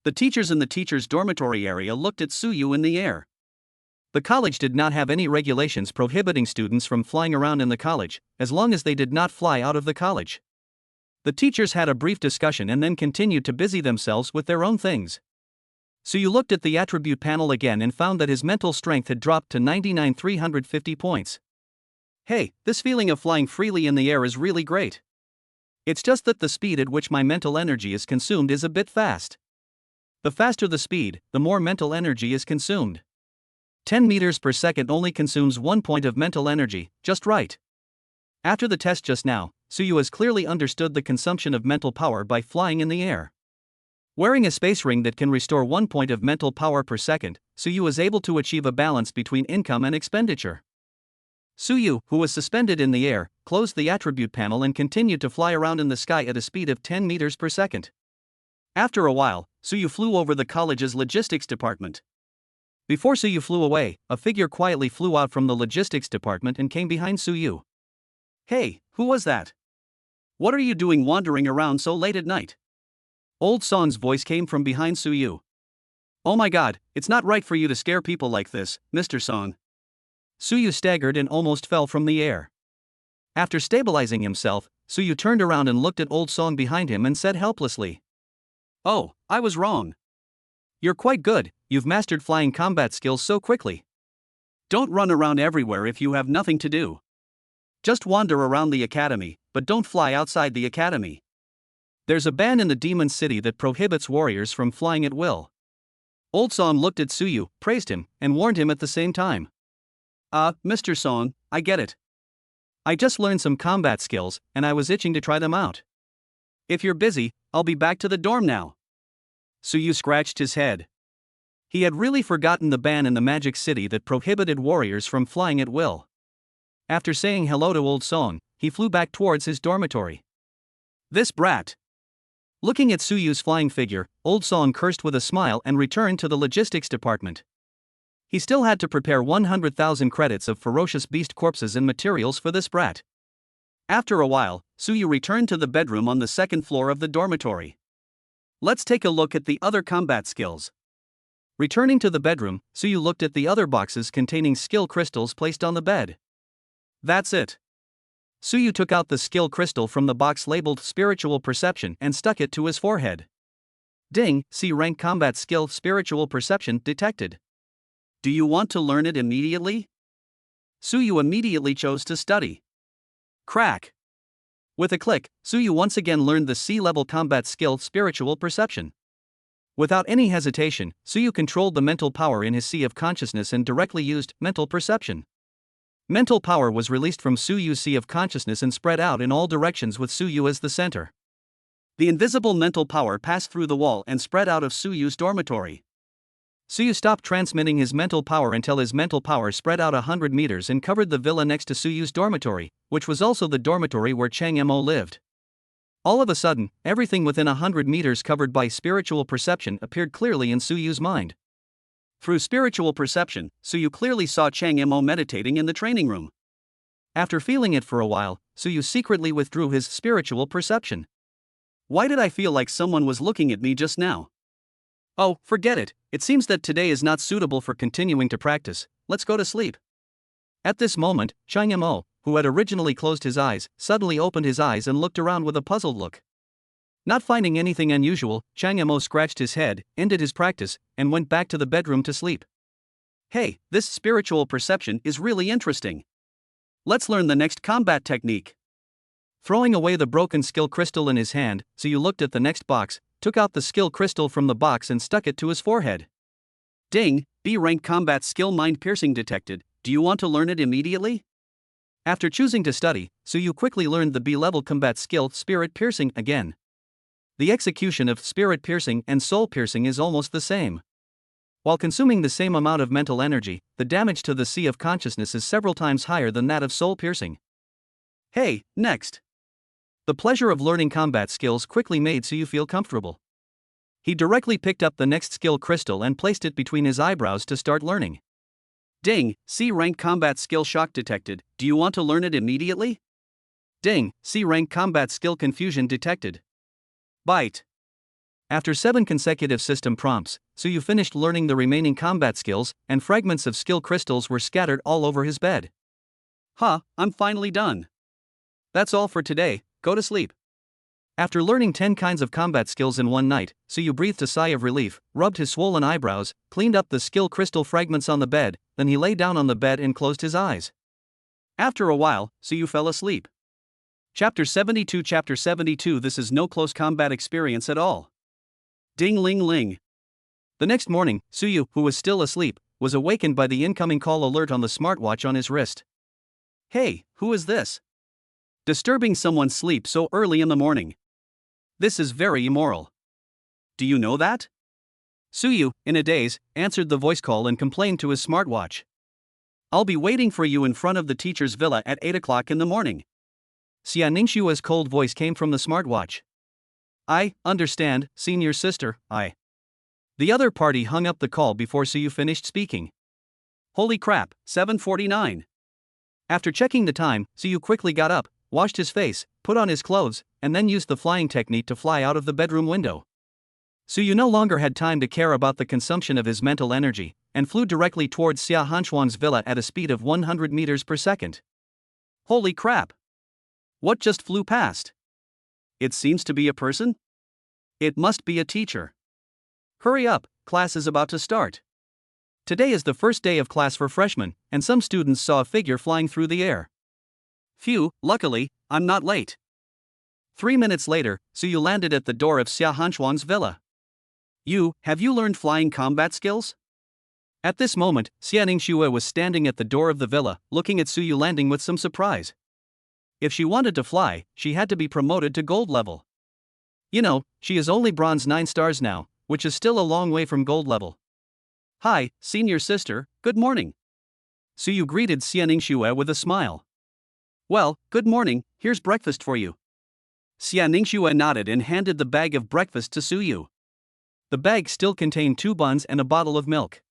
The teachers in the teacher's dormitory area looked at Suyu in the air. The college did not have any regulations prohibiting students from flying around in the college, as long as they did not fly out of the college. The teachers had a brief discussion and then continued to busy themselves with their own things. Suyu looked at the attribute panel again and found that his mental strength had dropped to 99,350 points. Hey, this feeling of flying freely in the air is really great. It's just that the speed at which my mental energy is consumed is a bit fast. The faster the speed, the more mental energy is consumed. 10 meters per second only consumes 1 point of mental energy, just right. After the test just now, Suyu has clearly understood the consumption of mental power by flying in the air. Wearing a space ring that can restore 1 point of mental power per second, Suyu is able to achieve a balance between income and expenditure. Suyu, who was suspended in the air, closed the attribute panel and continued to fly around in the sky at a speed of 10 meters per second. After a while, Suyu flew over the college's logistics department. Before Suyu flew away, a figure quietly flew out from the logistics department and came behind Suyu. Hey, who was that? What are you doing wandering around so late at night? Old Song's voice came from behind Suyu. Oh my god, it's not right for you to scare people like this, Mr. Song. Suyu staggered and almost fell from the air. After stabilizing himself, Suyu turned around and looked at Old Song behind him and said helplessly. Oh, I was wrong. You're quite good, you've mastered flying combat skills so quickly. Don't run around everywhere if you have nothing to do. Just wander around the academy, but don't fly outside the academy. There's a ban in the Demon City that prohibits warriors from flying at will. Old Song looked at Suyu, praised him, and warned him at the same time. Mr. Song, I get it. I just learned some combat skills, and I was itching to try them out. If you're busy, I'll be back to the dorm now. Suyu scratched his head. He had really forgotten the ban in the Magic City that prohibited warriors from flying at will. After saying hello to Old Song, he flew back towards his dormitory. This brat. Looking at Suyu's flying figure, Old Song cursed with a smile and returned to the logistics department. He still had to prepare 100,000 credits of ferocious beast corpses and materials for this brat. After a while, Suyu returned to the bedroom on the second floor of the dormitory. Let's take a look at the other combat skills. Returning to the bedroom, Suyu looked at the other boxes containing skill crystals placed on the bed. That's it. Suyu took out the skill crystal from the box labeled Spiritual Perception and stuck it to his forehead. Ding, C rank combat skill Spiritual Perception detected. Do you want to learn it immediately? Suyu immediately chose to study. Crack. With a click, Suyu once again learned the C-level combat skill Spiritual Perception. Without any hesitation, Suyu controlled the mental power in his sea of consciousness and directly used mental perception. Mental power was released from Suyu's sea of consciousness and spread out in all directions with Suyu as the center. The invisible mental power passed through the wall and spread out of Suyu's dormitory. Suyu stopped transmitting his mental power until his mental power spread out 100 meters and covered the villa next to Suyu's dormitory, which was also the dormitory where Chang Mo lived. All of a sudden, everything within 100 meters covered by spiritual perception appeared clearly in Suyu's mind. Through spiritual perception, Suyu clearly saw Chang Imo meditating in the training room. After feeling it for a while, Suyu secretly withdrew his spiritual perception. Why did I feel like someone was looking at me just now? Oh, forget it, it seems that today is not suitable for continuing to practice, let's go to sleep. At this moment, Chang Imo, who had originally closed his eyes, suddenly opened his eyes and looked around with a puzzled look. Not finding anything unusual, Chang Imo scratched his head, ended his practice, and went back to the bedroom to sleep. Hey, this spiritual perception is really interesting. Let's learn the next combat technique. Throwing away the broken skill crystal in his hand, Suyu looked at the next box, took out the skill crystal from the box and stuck it to his forehead. Ding, B-rank combat skill mind piercing detected, do you want to learn it immediately? After choosing to study, Suyu quickly learned the B-level combat skill spirit piercing again. The execution of spirit piercing and soul piercing is almost the same. While consuming the same amount of mental energy, the damage to the sea of consciousness is several times higher than that of soul piercing. Hey, next. The pleasure of learning combat skills quickly made Suyu feel comfortable. He directly picked up the next skill crystal and placed it between his eyebrows to start learning. Ding, C-rank combat skill shock detected, do you want to learn it immediately? Ding, C-rank combat skill confusion detected. Bite. After 7 consecutive system prompts, Suyu finished learning the remaining combat skills, and fragments of skill crystals were scattered all over his bed. I'm finally done. That's all for today, go to sleep. After learning 10 kinds of combat skills in one night, Suyu breathed a sigh of relief, rubbed his swollen eyebrows, cleaned up the skill crystal fragments on the bed, then he lay down on the bed and closed his eyes. After a while, Suyu fell asleep. Chapter 72. This is no close combat experience at all. Ding ling ling. The next morning, Suyu, who was still asleep, was awakened by the incoming call alert on the smartwatch on his wrist. Hey, who is this? Disturbing someone's sleep so early in the morning. This is very immoral. Do you know that? Suyu, in a daze, answered the voice call and complained to his smartwatch. I'll be waiting for you in front of the teacher's villa at 8 o'clock in the morning. Xia Ningxua's cold voice came from the smartwatch. I understand, senior sister, The other party hung up the call before Suyu finished speaking. Holy crap, 7:49. After checking the time, Suyu quickly got up, washed his face, put on his clothes, and then used the flying technique to fly out of the bedroom window. Suyu no longer had time to care about the consumption of his mental energy, and flew directly towards Xia Hanshuang's villa at a speed of 100 meters per second. Holy crap! What just flew past? It seems to be a person? It must be a teacher. Hurry up, class is about to start. Today is the first day of class for freshmen, and some students saw a figure flying through the air. Phew, luckily, I'm not late. 3 minutes later, Suyu landed at the door of Xia Hanshuang's villa. Have you learned flying combat skills? At this moment, Xia Ningxue was standing at the door of the villa, looking at Suyu landing with some surprise. If she wanted to fly, she had to be promoted to gold level. She is only bronze 9 stars now, which is still a long way from gold level. Hi, senior sister, good morning. Suyu greeted Xia Ningxue with a smile. Well, good morning, here's breakfast for you. Xia Ningxue nodded and handed the bag of breakfast to Suyu. The bag still contained 2 buns and a bottle of milk.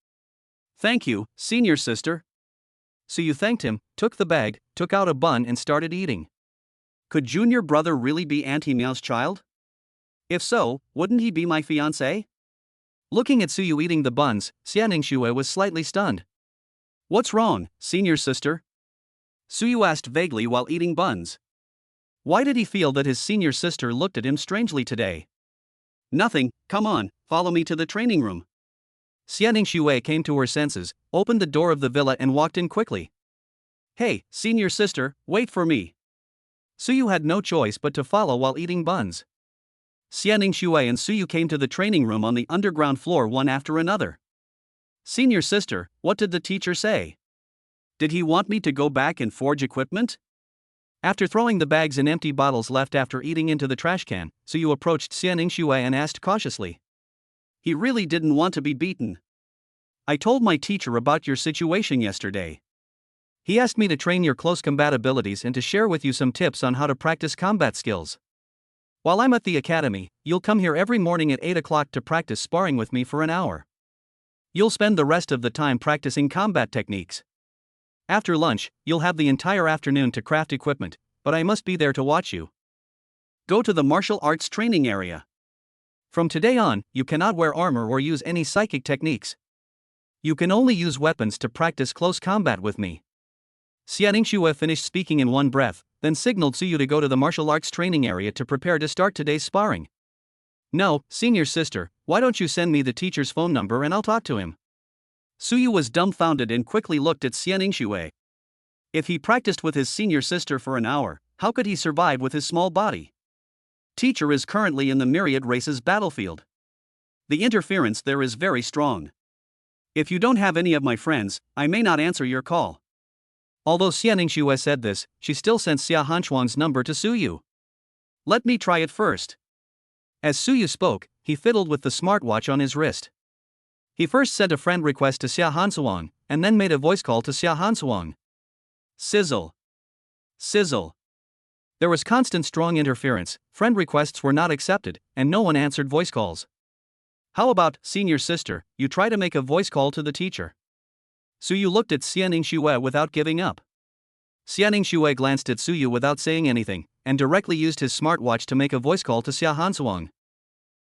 Thank you, senior sister. Suyu thanked him, took the bag, took out a bun and started eating. Could junior brother really be Auntie Miao's child? If so, wouldn't he be my fiancé? Looking at Suyu eating the buns, Xia Ningxue was slightly stunned. What's wrong, senior sister? Suyu asked vaguely while eating buns. Why did he feel that his senior sister looked at him strangely today? Nothing, come on, follow me to the training room. Xia Ningxue came to her senses, opened the door of the villa and walked in quickly. Hey, senior sister, wait for me. Suyu had no choice but to follow while eating buns. Xia Ningxue and Suyu came to the training room on the underground floor one after another. Senior sister, what did the teacher say? Did he want me to go back and forge equipment? After throwing the bags and empty bottles left after eating into the trash can, Suyu approached Xia Ningxue and asked cautiously. He really didn't want to be beaten. I told my teacher about your situation yesterday. He asked me to train your close combat abilities and to share with you some tips on how to practice combat skills. While I'm at the academy, you'll come here every morning at 8 o'clock to practice sparring with me for an hour. You'll spend the rest of the time practicing combat techniques. After lunch, you'll have the entire afternoon to craft equipment, but I must be there to watch you. Go to the martial arts training area. From today on, you cannot wear armor or use any psychic techniques. You can only use weapons to practice close combat with me. Xia Ningxue finished speaking in one breath, then signaled Suyu to go to the martial arts training area to prepare to start today's sparring. No, senior sister, why don't you send me the teacher's phone number and I'll talk to him? Suyu was dumbfounded and quickly looked at Xia Ningxue. If he practiced with his senior sister for an hour, how could he survive with his small body? Teacher is currently in the Myriad Races battlefield. The interference there is very strong. If you don't have any of my friends, I may not answer your call. Although Xia Ningxue said this, she still sent Xia Hanchuang's number to Suyu. Let me try it first. As Suyu spoke, he fiddled with the smartwatch on his wrist. He first sent a friend request to Xia Hanchuang, and then made a voice call to Xia Hanchuang. Sizzle. Sizzle. There was constant strong interference, friend requests were not accepted, and no one answered voice calls. How about, senior sister, you try to make a voice call to the teacher? Suyu looked at Xia Ningxue without giving up. Xia Ningxue glanced at Suyu without saying anything, and directly used his smartwatch to make a voice call to Xia Hanchuang.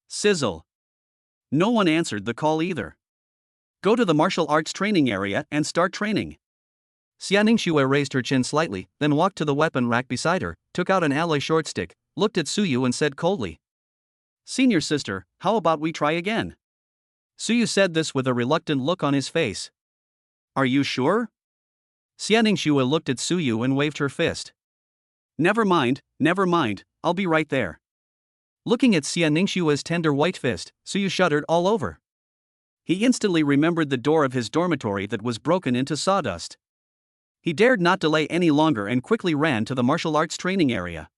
Sizzle. No one answered the call either. Go to the martial arts training area and start training. Xia Ningxue raised her chin slightly, then walked to the weapon rack beside her, took out an alloy short stick, looked at Suyu and said coldly. Senior sister, how about we try again? Suyu said this with a reluctant look on his face. Are you sure? Xia Ningxue looked at Suyu and waved her fist. Never mind, I'll be right there. Looking at Xia Ningxue's tender white fist, Suyu shuddered all over. He instantly remembered the door of his dormitory that was broken into sawdust. He dared not delay any longer and quickly ran to the martial arts training area.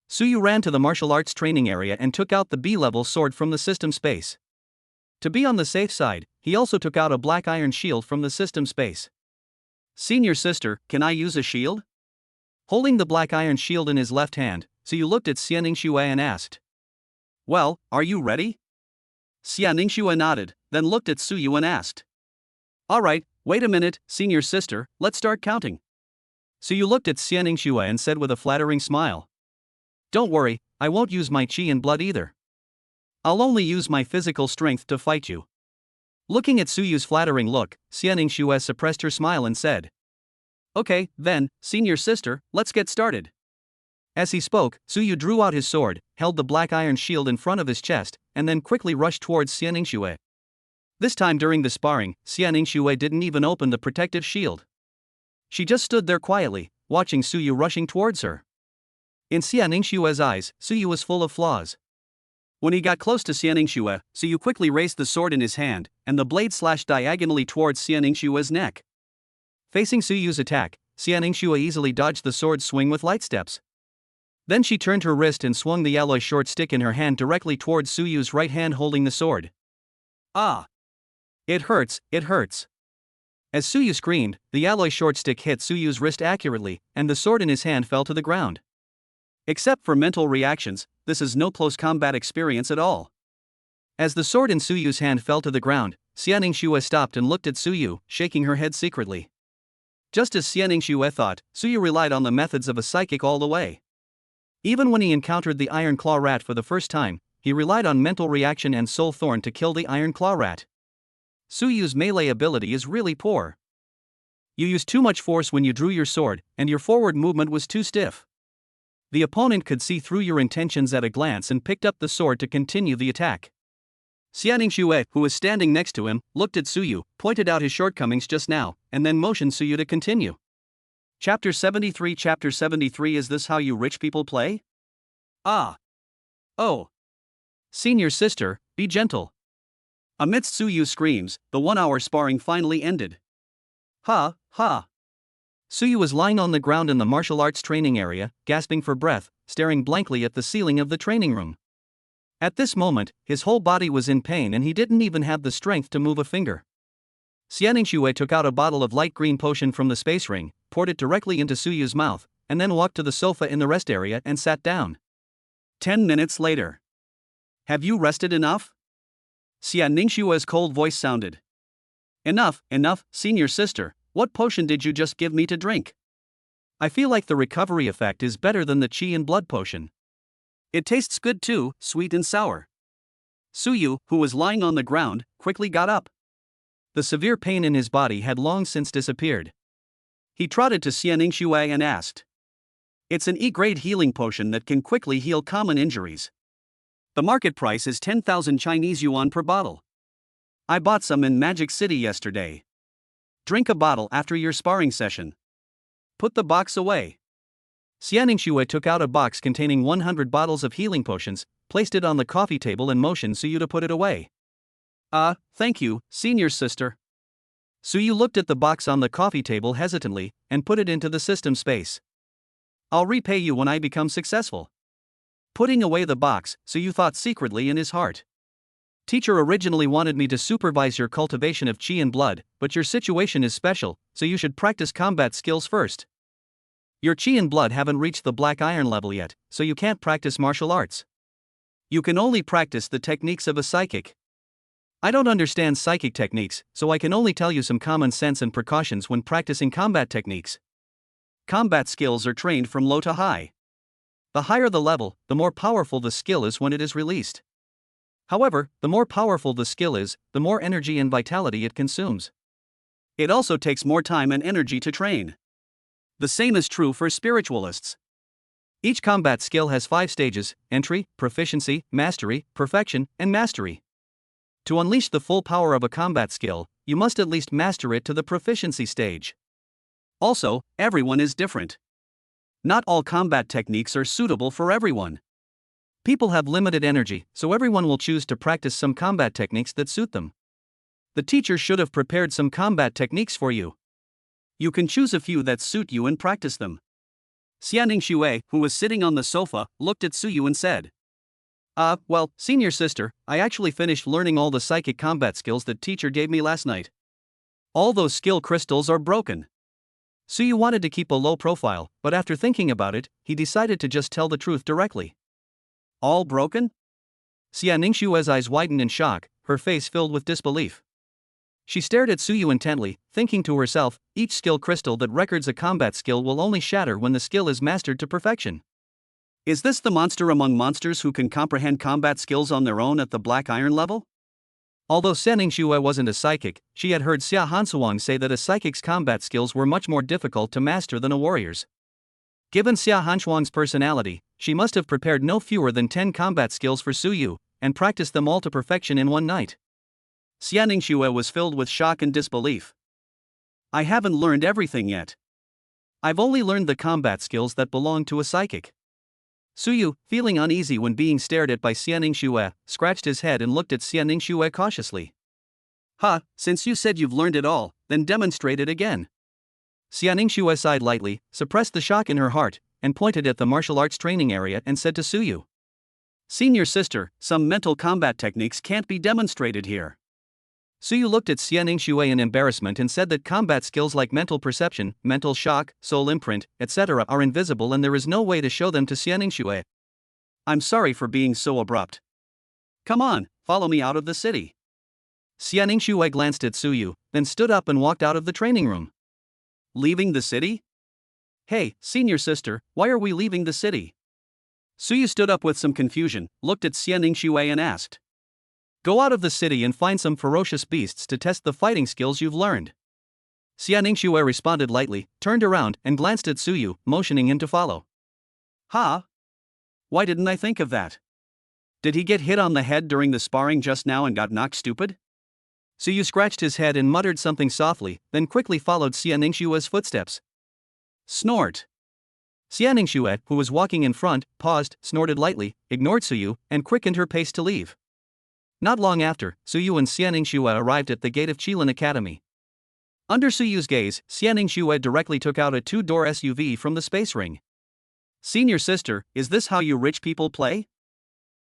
Suyu ran to the martial arts training area and took out the B-level sword from the system space. To be on the safe side, he also took out a black iron shield from the system space. Senior sister, can I use a shield? Holding the black iron shield in his left hand, Suyu looked at Xia Ningxue and asked. Well, are you ready? Xia Ningxue nodded, then looked at Suyu and asked. Alright, wait a minute, senior sister, let's start counting. Suyu looked at Xia Ningxue and said with a flattering smile. Don't worry, I won't use my chi and blood either. I'll only use my physical strength to fight you. Looking at Suyu's flattering look, Xia Ningxue suppressed her smile and said. Okay, then, senior sister, let's get started. As he spoke, Suyu drew out his sword, held the black iron shield in front of his chest, and then quickly rushed towards Xia Ningxue. This time during the sparring, Xia Ningxue didn't even open the protective shield. She just stood there quietly, watching Suyu rushing towards her. In Xia Ningxue's eyes, Suyu was full of flaws. When he got close to Xia Ningxue, Suyu quickly raised the sword in his hand, and the blade slashed diagonally towards Xia Ningxue's neck. Facing Suyu's attack, Xia Ningxue easily dodged the sword swing with light steps. Then she turned her wrist and swung the alloy short stick in her hand directly towards Suyu's right hand holding the sword. Ah! It hurts, it hurts. As Suyu screamed, the alloy short stick hit Suyu's wrist accurately, and the sword in his hand fell to the ground. Except for mental reactions, this is no close combat experience at all. As the sword in Suyu's hand fell to the ground, Xia Ningxue stopped and looked at Suyu, shaking her head secretly. Just as Xia Ningxue thought, Suyu relied on the methods of a psychic all the way. Even when he encountered the Iron Claw Rat for the first time, he relied on mental reaction and Soul Thorn to kill the Iron Claw Rat. Suyu's melee ability is really poor. You used too much force when you drew your sword, and your forward movement was too stiff. The opponent could see through your intentions at a glance and picked up the sword to continue the attack. Xia Ningxue, who was standing next to him, looked at Suyu, pointed out his shortcomings just now, and then motioned Suyu to continue. Chapter 73 Is this how you rich people play? Ah. Oh. Senior sister, be gentle. Amidst Suyu's screams, the 1-hour sparring finally ended. Ha, ha. Suyu was lying on the ground in the martial arts training area, gasping for breath, staring blankly at the ceiling of the training room. At this moment, his whole body was in pain and he didn't even have the strength to move a finger. Xia Ningxue took out a bottle of light green potion from the space ring, poured it directly into Suyu's mouth, and then walked to the sofa in the rest area and sat down. 10 minutes later. Have you rested enough? Xia Ningxua's cold voice sounded. Enough, senior sister, what potion did you just give me to drink? I feel like the recovery effect is better than the qi and blood potion. It tastes good too, sweet and sour. Suyu, who was lying on the ground, quickly got up. The severe pain in his body had long since disappeared. He trotted to Xia Ningxue and asked. It's an E-grade healing potion that can quickly heal common injuries. The market price is 10,000 Chinese yuan per bottle. I bought some in Magic City yesterday. Drink a bottle after your sparring session. Put the box away. Xia Ningxue took out a box containing 100 bottles of healing potions, placed it on the coffee table and motioned Suyu to put it away. Thank you, senior sister. Suyu looked at the box on the coffee table hesitantly, and put it into the system space. I'll repay you when I become successful. Putting away the box, Suyu thought secretly in his heart. Teacher originally wanted me to supervise your cultivation of qi and blood, but your situation is special, so you should practice combat skills first. Your qi and blood haven't reached the black iron level yet, so you can't practice martial arts. You can only practice the techniques of a psychic. I don't understand psychic techniques, so I can only tell you some common sense and precautions when practicing combat techniques. Combat skills are trained from low to high. The higher the level, the more powerful the skill is when it is released. However, the more powerful the skill is, the more energy and vitality it consumes. It also takes more time and energy to train. The same is true for spiritualists. Each combat skill has 5 stages: entry, proficiency, mastery, perfection, and mastery. To unleash the full power of a combat skill, you must at least master it to the proficiency stage. Also, everyone is different. Not all combat techniques are suitable for everyone. People have limited energy, so everyone will choose to practice some combat techniques that suit them. The teacher should have prepared some combat techniques for you. You can choose a few that suit you and practice them. Xia Ningxue, who was sitting on the sofa, looked at Suyu and said, well, senior sister, I actually finished learning all the psychic combat skills that teacher gave me last night. All those skill crystals are broken. Suyu wanted to keep a low profile, but after thinking about it, he decided to just tell the truth directly. All broken? Xia Ningxue's eyes widened in shock, her face filled with disbelief. She stared at Suyu intently, thinking to herself, each skill crystal that records a combat skill will only shatter when the skill is mastered to perfection. Is this the monster among monsters who can comprehend combat skills on their own at the black iron level? Although Xia Ningxue wasn't a psychic, she had heard Xia Hansuang say that a psychic's combat skills were much more difficult to master than a warrior's. Given Xia Hansuang's personality, she must have prepared no fewer than 10 combat skills for Suyu, and practiced them all to perfection in one night. Xia Ningxue was filled with shock and disbelief. I haven't learned everything yet. I've only learned the combat skills that belong to a psychic. Suyu, feeling uneasy when being stared at by Xia Ningxue, scratched his head and looked at Xia Ningxue cautiously. Since you said you've learned it all, then demonstrate it again. Xia Ningxue sighed lightly, suppressed the shock in her heart, and pointed at the martial arts training area and said to Suyu, Senior sister, some mental combat techniques can't be demonstrated here. Suyu looked at Xia Ningxue in embarrassment and said that combat skills like mental perception, mental shock, soul imprint, etc. are invisible and there is no way to show them to Xia Ningxue. I'm sorry for being so abrupt. Come on, follow me out of the city. Xia Ningxue glanced at Suyu, then stood up and walked out of the training room. Leaving the city? Hey, senior sister, why are we leaving the city? Suyu stood up with some confusion, looked at Xia Ningxue and asked. Go out of the city and find some ferocious beasts to test the fighting skills you've learned. Xia Ningxue responded lightly, turned around, and glanced at Suyu, motioning him to follow. Why didn't I think of that? Did he get hit on the head during the sparring just now and got knocked stupid? Suyu scratched his head and muttered something softly, then quickly followed Xia Ningxue's footsteps. Snort. Xia Ningxue, who was walking in front, paused, snorted lightly, ignored Suyu, and quickened her pace to leave. Not long after, Suyu and Xia Ningxue arrived at the gate of Qilin Academy. Under Suyu's gaze, Xia Ningxue directly took out a 2-door SUV from the space ring. Senior sister, is this how you rich people play?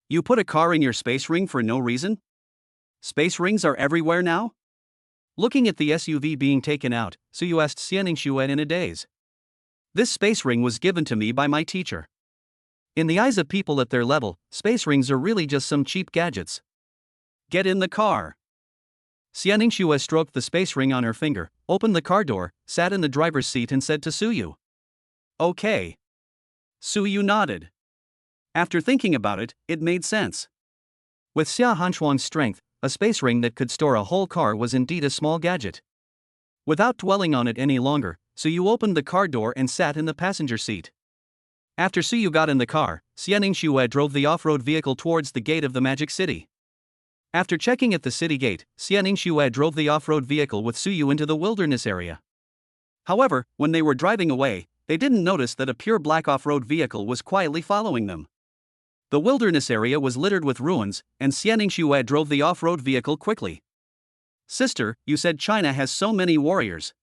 You put a car in your space ring for no reason? Space rings are everywhere now? Looking at the SUV being taken out, Suyu asked Xia Ningxue in a daze. This space ring was given to me by my teacher. In the eyes of people at their level, space rings are really just some cheap gadgets. Get in the car. Xianingshue stroked the space ring on her finger, opened the car door, sat in the driver's seat and said to Suyu. Okay. Suyu nodded. After thinking about it, it made sense. With Xia Hanchuang's strength, a space ring that could store a whole car was indeed a small gadget. Without dwelling on it any longer, Suyu opened the car door and sat in the passenger seat. After Suyu got in the car, Xianingshue drove the off-road vehicle towards the gate of the Magic City. After checking at the city gate, Xianingshue drove the off-road vehicle with Suyu into the wilderness area. However, when they were driving away, they didn't notice that a pure black off-road vehicle was quietly following them. The wilderness area was littered with ruins, and Xianingshue drove the off-road vehicle quickly. Sister, you said China has so many warriors.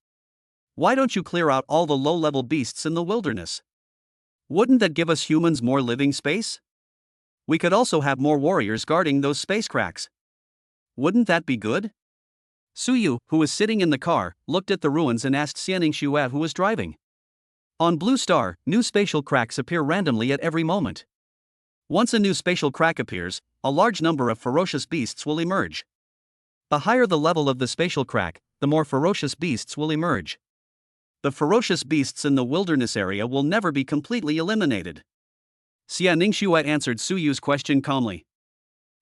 Why don't you clear out all the low-level beasts in the wilderness? Wouldn't that give us humans more living space? We could also have more warriors guarding those space cracks. Wouldn't that be good? Suyu, who was sitting in the car, looked at the ruins and asked Xianingshue who was driving. On Blue Star, new spatial cracks appear randomly at every moment. Once a new spatial crack appears, a large number of ferocious beasts will emerge. The higher the level of the spatial crack, the more ferocious beasts will emerge. The ferocious beasts in the wilderness area will never be completely eliminated. Xianingshue answered Suyu's question calmly.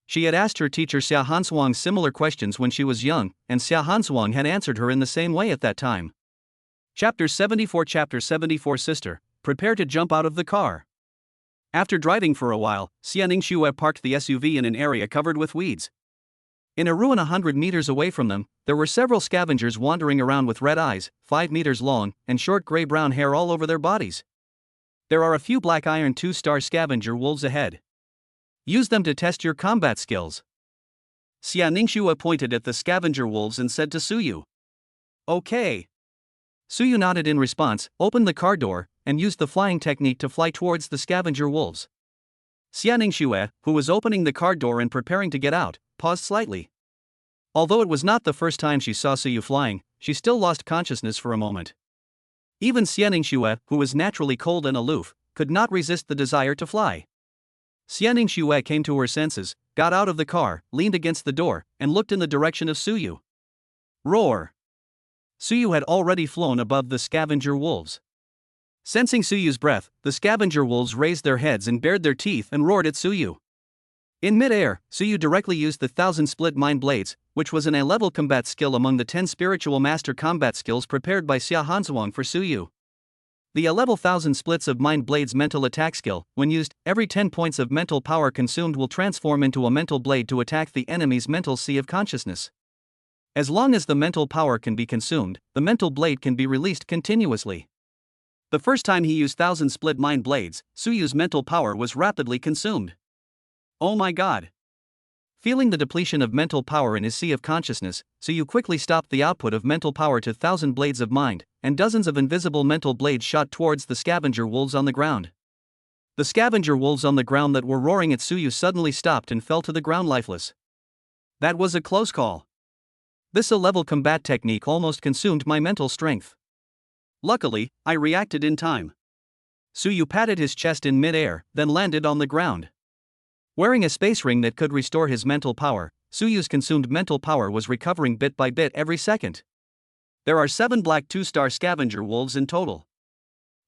She had asked her teacher Xia Hansuang similar questions when she was young, and Xia Hansuang had answered her in the same way at that time. Chapter 74 Sister, prepare to jump out of the car. After driving for a while, Xianingshue parked the SUV in an area covered with weeds. In a ruin 100 meters away from them, there were several scavengers wandering around with red eyes, 5 meters long, and short gray-brown hair all over their bodies. There are a few black iron 2-star scavenger wolves ahead. Use them to test your combat skills. Xianingshue pointed at the scavenger wolves and said to Suyu. Okay. Suyu nodded in response, opened the car door, and used the flying technique to fly towards the scavenger wolves. Xianingshue, who was opening the car door and preparing to get out, paused slightly. Although it was not the first time she saw Suyu flying, she still lost consciousness for a moment. Even Xianingshue, who was naturally cold and aloof, could not resist the desire to fly. Xianingshue came to her senses, got out of the car, leaned against the door, and looked in the direction of Suyu. Roar! Suyu had already flown above the scavenger wolves. Sensing Suyu's breath, the scavenger wolves raised their heads and bared their teeth and roared at Suyu. In mid-air, Suyu directly used the 1000 split mind blades, which was an A-level combat skill among the 10 spiritual master combat skills prepared by Xia Hansuang for Suyu. The A-level 1000 splits of mind blades mental attack skill, when used, every 10 points of mental power consumed will transform into a mental blade to attack the enemy's mental sea of consciousness. As long as the mental power can be consumed, the mental blade can be released continuously. The first time he used 1000 split mind blades, Suyu's mental power was rapidly consumed. Oh my god! Feeling the depletion of mental power in his sea of consciousness, Suyu quickly stopped the output of mental power to 1000 blades of mind, and dozens of invisible mental blades shot towards the scavenger wolves on the ground. The scavenger wolves on the ground that were roaring at Suyu suddenly stopped and fell to the ground lifeless. That was a close call. This A-level combat technique almost consumed my mental strength. Luckily, I reacted in time. Suyu patted his chest in mid-air, then landed on the ground. Wearing a space ring that could restore his mental power, Suyu's consumed mental power was recovering bit by bit every second. There are 7 black 2-star scavenger wolves in total.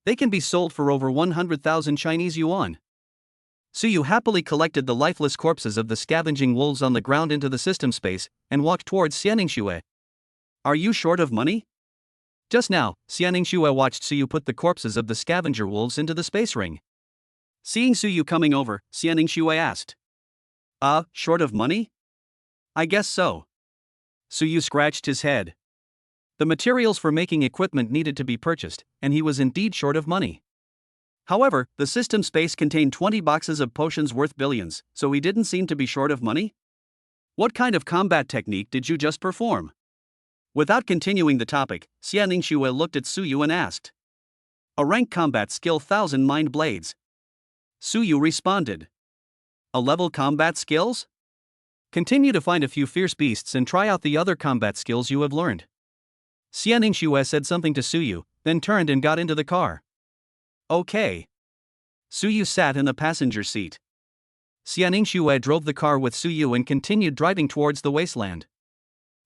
They can be sold for over 100,000 Chinese yuan. Suyu happily collected the lifeless corpses of the scavenging wolves on the ground into the system space, and walked towards Xianingshue. Are you short of money? Just now, Xianingshue watched Suyu put the corpses of the scavenger wolves into the space ring. Seeing Suyu coming over, Xianingshue asked. Short of money? I guess so. Suyu scratched his head. The materials for making equipment needed to be purchased, and he was indeed short of money. However, the system space contained 20 boxes of potions worth billions, so he didn't seem to be short of money? What kind of combat technique did you just perform? Without continuing the topic, Xianingshue looked at Suyu and asked. A rank combat skill 1000 mind blades. Suyu responded. A-level combat skills? Continue to find a few fierce beasts and try out the other combat skills you have learned. Xianingshue said something to Suyu, then turned and got into the car. Okay. Suyu sat in the passenger seat. Xianingshue drove the car with Suyu and continued driving towards the wasteland.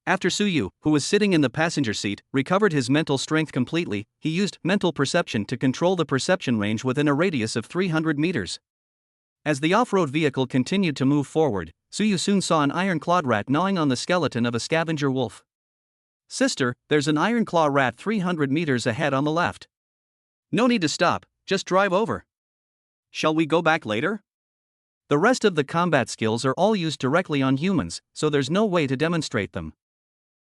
After Suyu, who was sitting in the passenger seat, recovered his mental strength completely, he used mental perception to control the perception range within a radius of 300 meters. As the off-road vehicle continued to move forward, Suyu soon saw an iron-clawed rat gnawing on the skeleton of a scavenger wolf. "Sister, there's an iron-claw rat 300 meters ahead on the left. No need to stop, just drive over. Shall we go back later?" The rest of the combat skills are all used directly on humans, so there's no way to demonstrate them.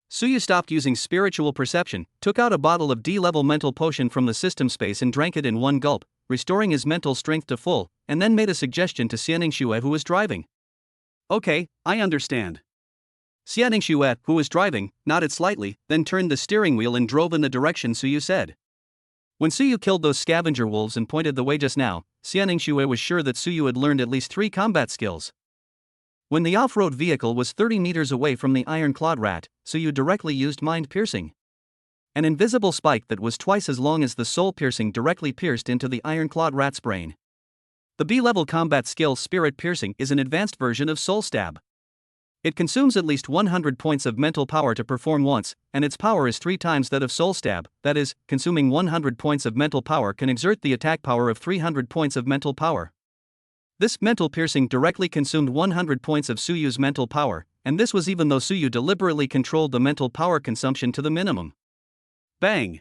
Suyu stopped using spiritual perception, took out a bottle of D-level mental potion from the system space and drank it in one gulp, restoring his mental strength to full, and then made a suggestion to Xianingshue, who was driving. "Okay, I understand." Xianingshue, who was driving, nodded slightly, then turned the steering wheel and drove in the direction Suyu said. When Suyu killed those scavenger wolves and pointed the way just now, Xianingshue was sure that Suyu had learned at least 3 combat skills. When the off-road vehicle was 30 meters away from the iron-clawed rat, Suyu directly used mind-piercing. An invisible spike that was twice as long as the soul-piercing directly pierced into the iron-clawed rat's brain. The B-level combat skill Spirit Piercing is an advanced version of Soul Stab. It consumes at least 100 points of mental power to perform once, and its power is 3 times that of Soul Stab, that is, consuming 100 points of mental power can exert the attack power of 300 points of mental power. This mental piercing directly consumed 100 points of Suyu's mental power, and this was even though Suyu deliberately controlled the mental power consumption to the minimum. Bang!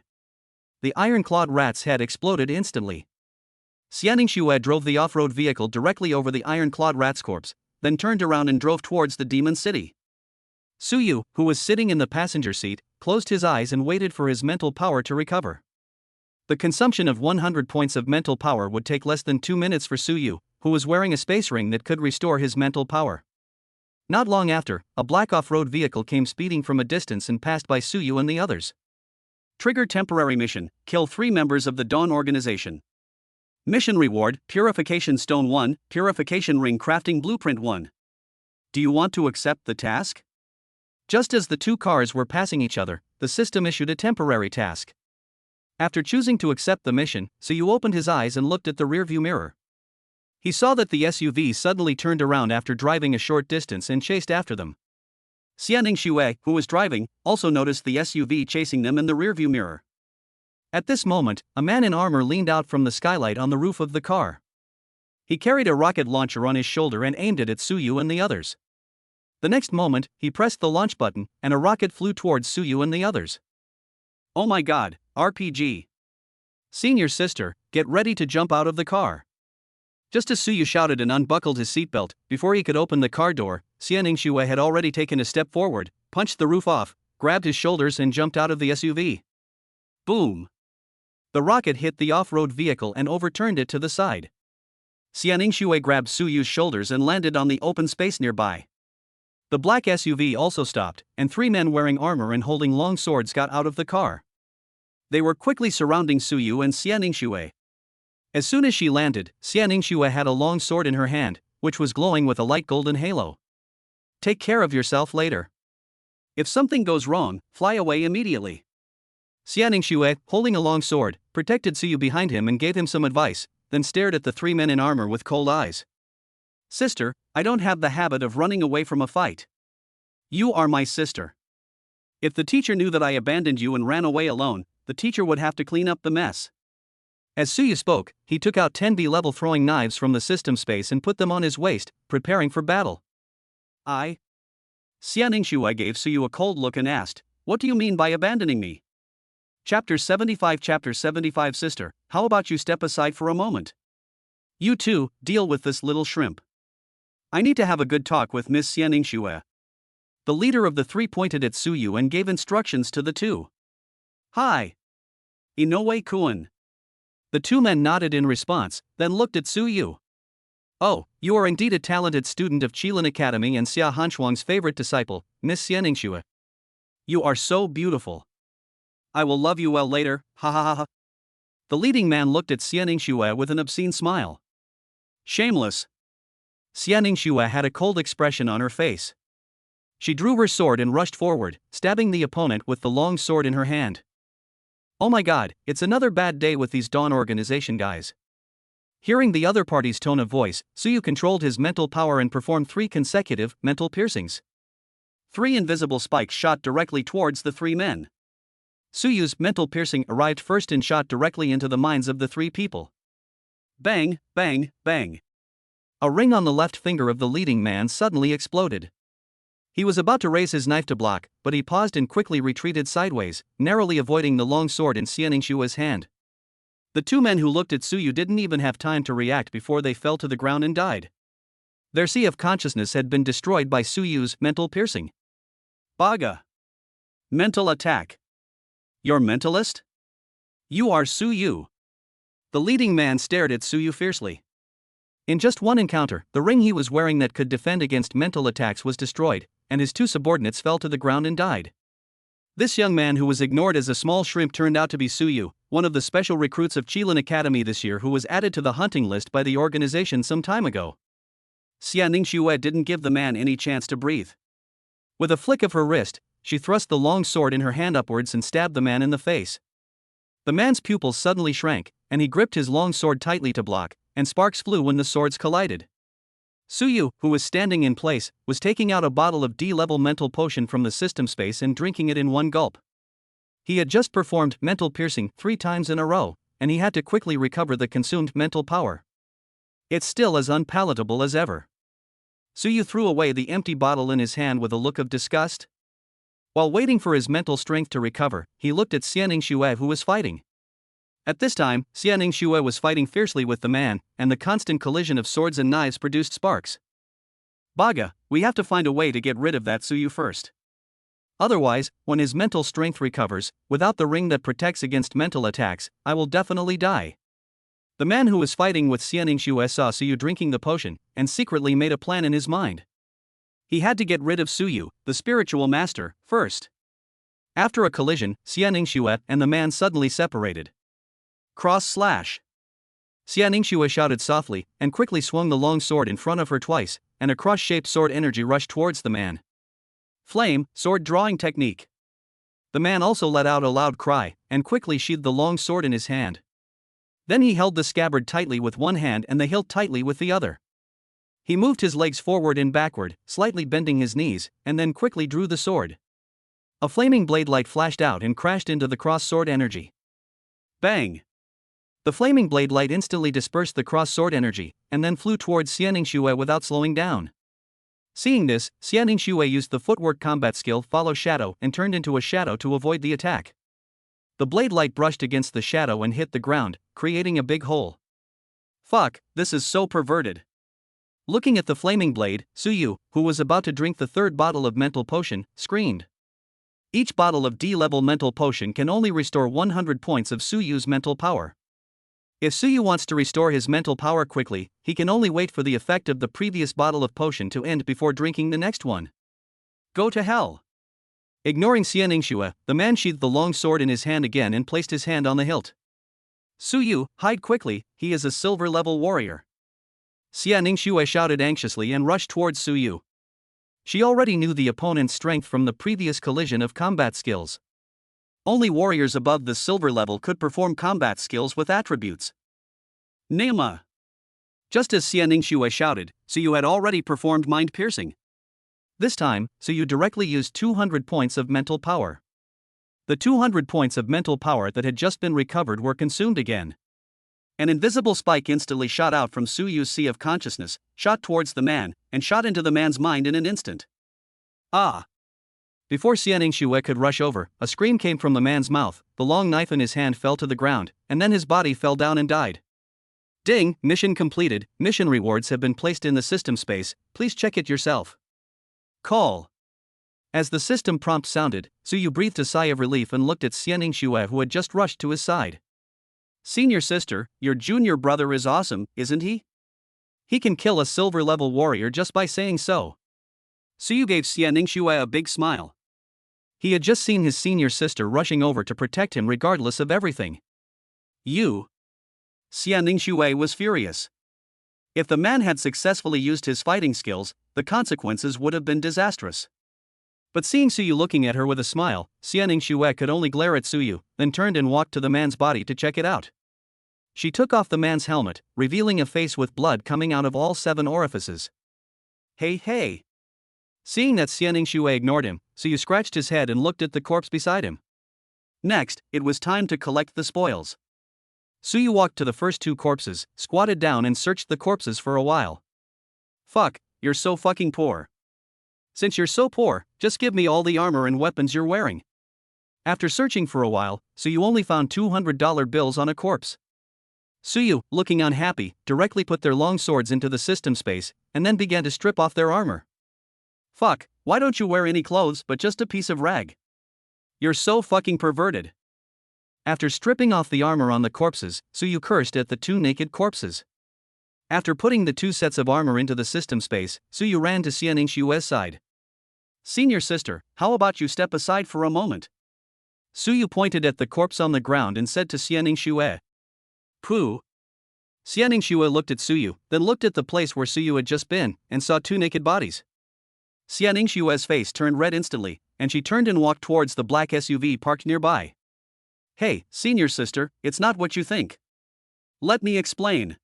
The iron-clawed rat's head exploded instantly. Xianingshue drove the off-road vehicle directly over the iron-clawed rat's corpse, then turned around and drove towards the demon city. Suyu, who was sitting in the passenger seat, closed his eyes and waited for his mental power to recover. The consumption of 100 points of mental power would take less than 2 minutes for Suyu, who was wearing a space ring that could restore his mental power. Not long after, a black off-road vehicle came speeding from a distance and passed by Suyu and the others. Trigger temporary mission, kill 3 members of the Dawn organization. Mission reward, Purification Stone 1, Purification Ring Crafting Blueprint 1. Do you want to accept the task? Just as the 2 cars were passing each other, the system issued a temporary task. After choosing to accept the mission, Suyu opened his eyes and looked at the rearview mirror. He saw that the SUV suddenly turned around after driving a short distance and chased after them. Xianingshue, who was driving, also noticed the SUV chasing them in the rearview mirror. At this moment, a man in armor leaned out from the skylight on the roof of the car. He carried a rocket launcher on his shoulder and aimed it at Suyu and the others. The next moment, he pressed the launch button, and a rocket flew towards Suyu and the others. "Oh my god, RPG. Senior sister, get ready to jump out of the car." Just as Suyu shouted and unbuckled his seatbelt, before he could open the car door, Xianingshue had already taken a step forward, punched the roof off, grabbed his shoulders and jumped out of the SUV. Boom! The rocket hit the off-road vehicle and overturned it to the side. Xianingshue grabbed Suyu's shoulders and landed on the open space nearby. The black SUV also stopped, and 3 men wearing armor and holding long swords got out of the car. They were quickly surrounding Suyu and Xianingshue. As soon as she landed, Xianingshue had a long sword in her hand, which was glowing with a light golden halo. "Take care of yourself later. If something goes wrong, fly away immediately." Xianingshue, holding a long sword, protected Suyu behind him and gave him some advice, then stared at the 3 men in armor with cold eyes. "Sister, I don't have the habit of running away from a fight. You are my sister. If the teacher knew that I abandoned you and ran away alone, the teacher would have to clean up the mess." As Suyu spoke, he took out 10 B-level throwing knives from the system space and put them on his waist, preparing for battle. Xianingshue gave Suyu a cold look and asked, "What do you mean by abandoning me?" Chapter 75 Sister, how about you step aside for a moment? You two, deal with this little shrimp. I need to have a good talk with Miss Xianingshue. The leader of the 3 pointed at Suyu and gave instructions to the 2. "Hi. Inoue-kun." The 2 men nodded in response, then looked at Suyu. "Oh, you are indeed a talented student of Qilin Academy and Xia Hanchuang's favorite disciple, Miss Xianingshue. You are so beautiful. I will love you well later, ha ha ha ha." The leading man looked at Xianingshue with an obscene smile. Shameless. Xianingshue had a cold expression on her face. She drew her sword and rushed forward, stabbing the opponent with the long sword in her hand. "Oh my god, it's another bad day with these Dawn organization guys. Hearing the other party's tone of voice, Suyu controlled his mental power and performed 3 consecutive mental piercings. 3 invisible spikes shot directly towards the 3 men. Suyu's mental piercing arrived first and shot directly into the minds of the 3 people. Bang, bang, bang. A ring on the left finger of the leading man suddenly exploded. He was about to raise his knife to block, but he paused and quickly retreated sideways, narrowly avoiding the long sword in Xianingshua's hand. The 2 men who looked at Suyu didn't even have time to react before they fell to the ground and died. Their sea of consciousness had been destroyed by Suyu's mental piercing. Baga. Mental attack. You're mentalist? You are Suyu. The leading man stared at Suyu fiercely. In just one encounter, the ring he was wearing that could defend against mental attacks was destroyed, and his 2 subordinates fell to the ground and died. This young man who was ignored as a small shrimp turned out to be Suyu, one of the special recruits of Qilin Academy this year who was added to the hunting list by the organization some time ago. Xianingshue didn't give the man any chance to breathe. With a flick of her wrist, she thrust the long sword in her hand upwards and stabbed the man in the face. The man's pupils suddenly shrank, and he gripped his long sword tightly to block, and sparks flew when the swords collided. Suyu, who was standing in place, was taking out a bottle of D-level mental potion from the system space and drinking it in one gulp. He had just performed mental piercing 3 times in a row, and he had to quickly recover the consumed mental power. It's still as unpalatable as ever. Suyu threw away the empty bottle in his hand with a look of disgust. While waiting for his mental strength to recover, he looked at Xianingshue who was fighting. At this time, Xianingshue was fighting fiercely with the man, and the constant collision of swords and knives produced sparks. Baga, we have to find a way to get rid of that Suyu first. Otherwise, when his mental strength recovers, without the ring that protects against mental attacks, I will definitely die. The man who was fighting with Xianingshue saw Suyu drinking the potion, and secretly made a plan in his mind. He had to get rid of Suyu, the spiritual master, first. After a collision, Xianingshue and the man suddenly separated. Cross slash. Xianingshue shouted softly, and quickly swung the long sword in front of her twice, and a cross-shaped sword energy rushed towards the man. Flame, sword drawing technique. The man also let out a loud cry, and quickly sheathed the long sword in his hand. Then he held the scabbard tightly with one hand and the hilt tightly with the other. He moved his legs forward and backward, slightly bending his knees, and then quickly drew the sword. A flaming blade light flashed out and crashed into the cross-sword energy. Bang! The flaming blade light instantly dispersed the cross-sword energy, and then flew towards Xianingshue without slowing down. Seeing this, Xianingshue used the footwork combat skill Follow Shadow and turned into a shadow to avoid the attack. The blade light brushed against the shadow and hit the ground, creating a big hole. Fuck, this is so perverted. Looking at the flaming blade, Suyu, who was about to drink the 3rd bottle of mental potion, screamed. Each bottle of D-level mental potion can only restore 100 points of Suyu's mental power. If Suyu wants to restore his mental power quickly, he can only wait for the effect of the previous bottle of potion to end before drinking the next one. Go to hell. Ignoring Xianingshue, the man sheathed the long sword in his hand again and placed his hand on the hilt. Suyu, hide quickly, he is a silver-level warrior. Xianingshue shouted anxiously and rushed towards Suyu. She already knew the opponent's strength from the previous collision of combat skills. Only warriors above the silver level could perform combat skills with attributes. Nema. Just as Xianingshue shouted, Suyu had already performed mind piercing. This time, Suyu directly used 200 points of mental power. The 200 points of mental power that had just been recovered were consumed again. An invisible spike instantly shot out from Suyu's sea of consciousness, shot towards the man, and shot into the man's mind in an instant. Ah! Before Xianingshue could rush over, a scream came from the man's mouth, the long knife in his hand fell to the ground, and then his body fell down and died. Ding, mission completed, mission rewards have been placed in the system space, please check it yourself. Call. As the system prompt sounded, Suyu breathed a sigh of relief and looked at Xianingshue who had just rushed to his side. Senior sister, your junior brother is awesome, isn't he? He can kill a silver-level warrior just by saying so. Suyu gave Xianingshue a big smile. He had just seen his senior sister rushing over to protect him regardless of everything. You. Xianingshue was furious. If the man had successfully used his fighting skills, the consequences would have been disastrous. But seeing Suyu looking at her with a smile, Xianingshue could only glare at Suyu, then turned and walked to the man's body to check it out. She took off the man's helmet, revealing a face with blood coming out of all 7 orifices. Hey, hey! Seeing that Xianing Shui ignored him, Suyu scratched his head and looked at the corpse beside him. Next, it was time to collect the spoils. Suyu walked to the first 2 corpses, squatted down and searched the corpses for a while. Fuck, you're so fucking poor. Since you're so poor, just give me all the armor and weapons you're wearing. After searching for a while, Suyu only found $200 bills on a corpse. Suyu, looking unhappy, directly put their long swords into the system space, and then began to strip off their armor. Fuck, why don't you wear any clothes but just a piece of rag? You're so fucking perverted. After stripping off the armor on the corpses, Suyu cursed at the 2 naked corpses. After putting the 2 sets of armor into the system space, Suyu ran to Xianing Shue's side. Senior sister, how about you step aside for a moment? Suyu pointed at the corpse on the ground and said to Xianing Shue. Pooh. Xianing Shue looked at Suyu, then looked at the place where Suyu had just been, and saw 2 naked bodies. Xianing Shue's face turned red instantly, and she turned and walked towards the black SUV parked nearby. Hey, senior sister, it's not what you think. Let me explain.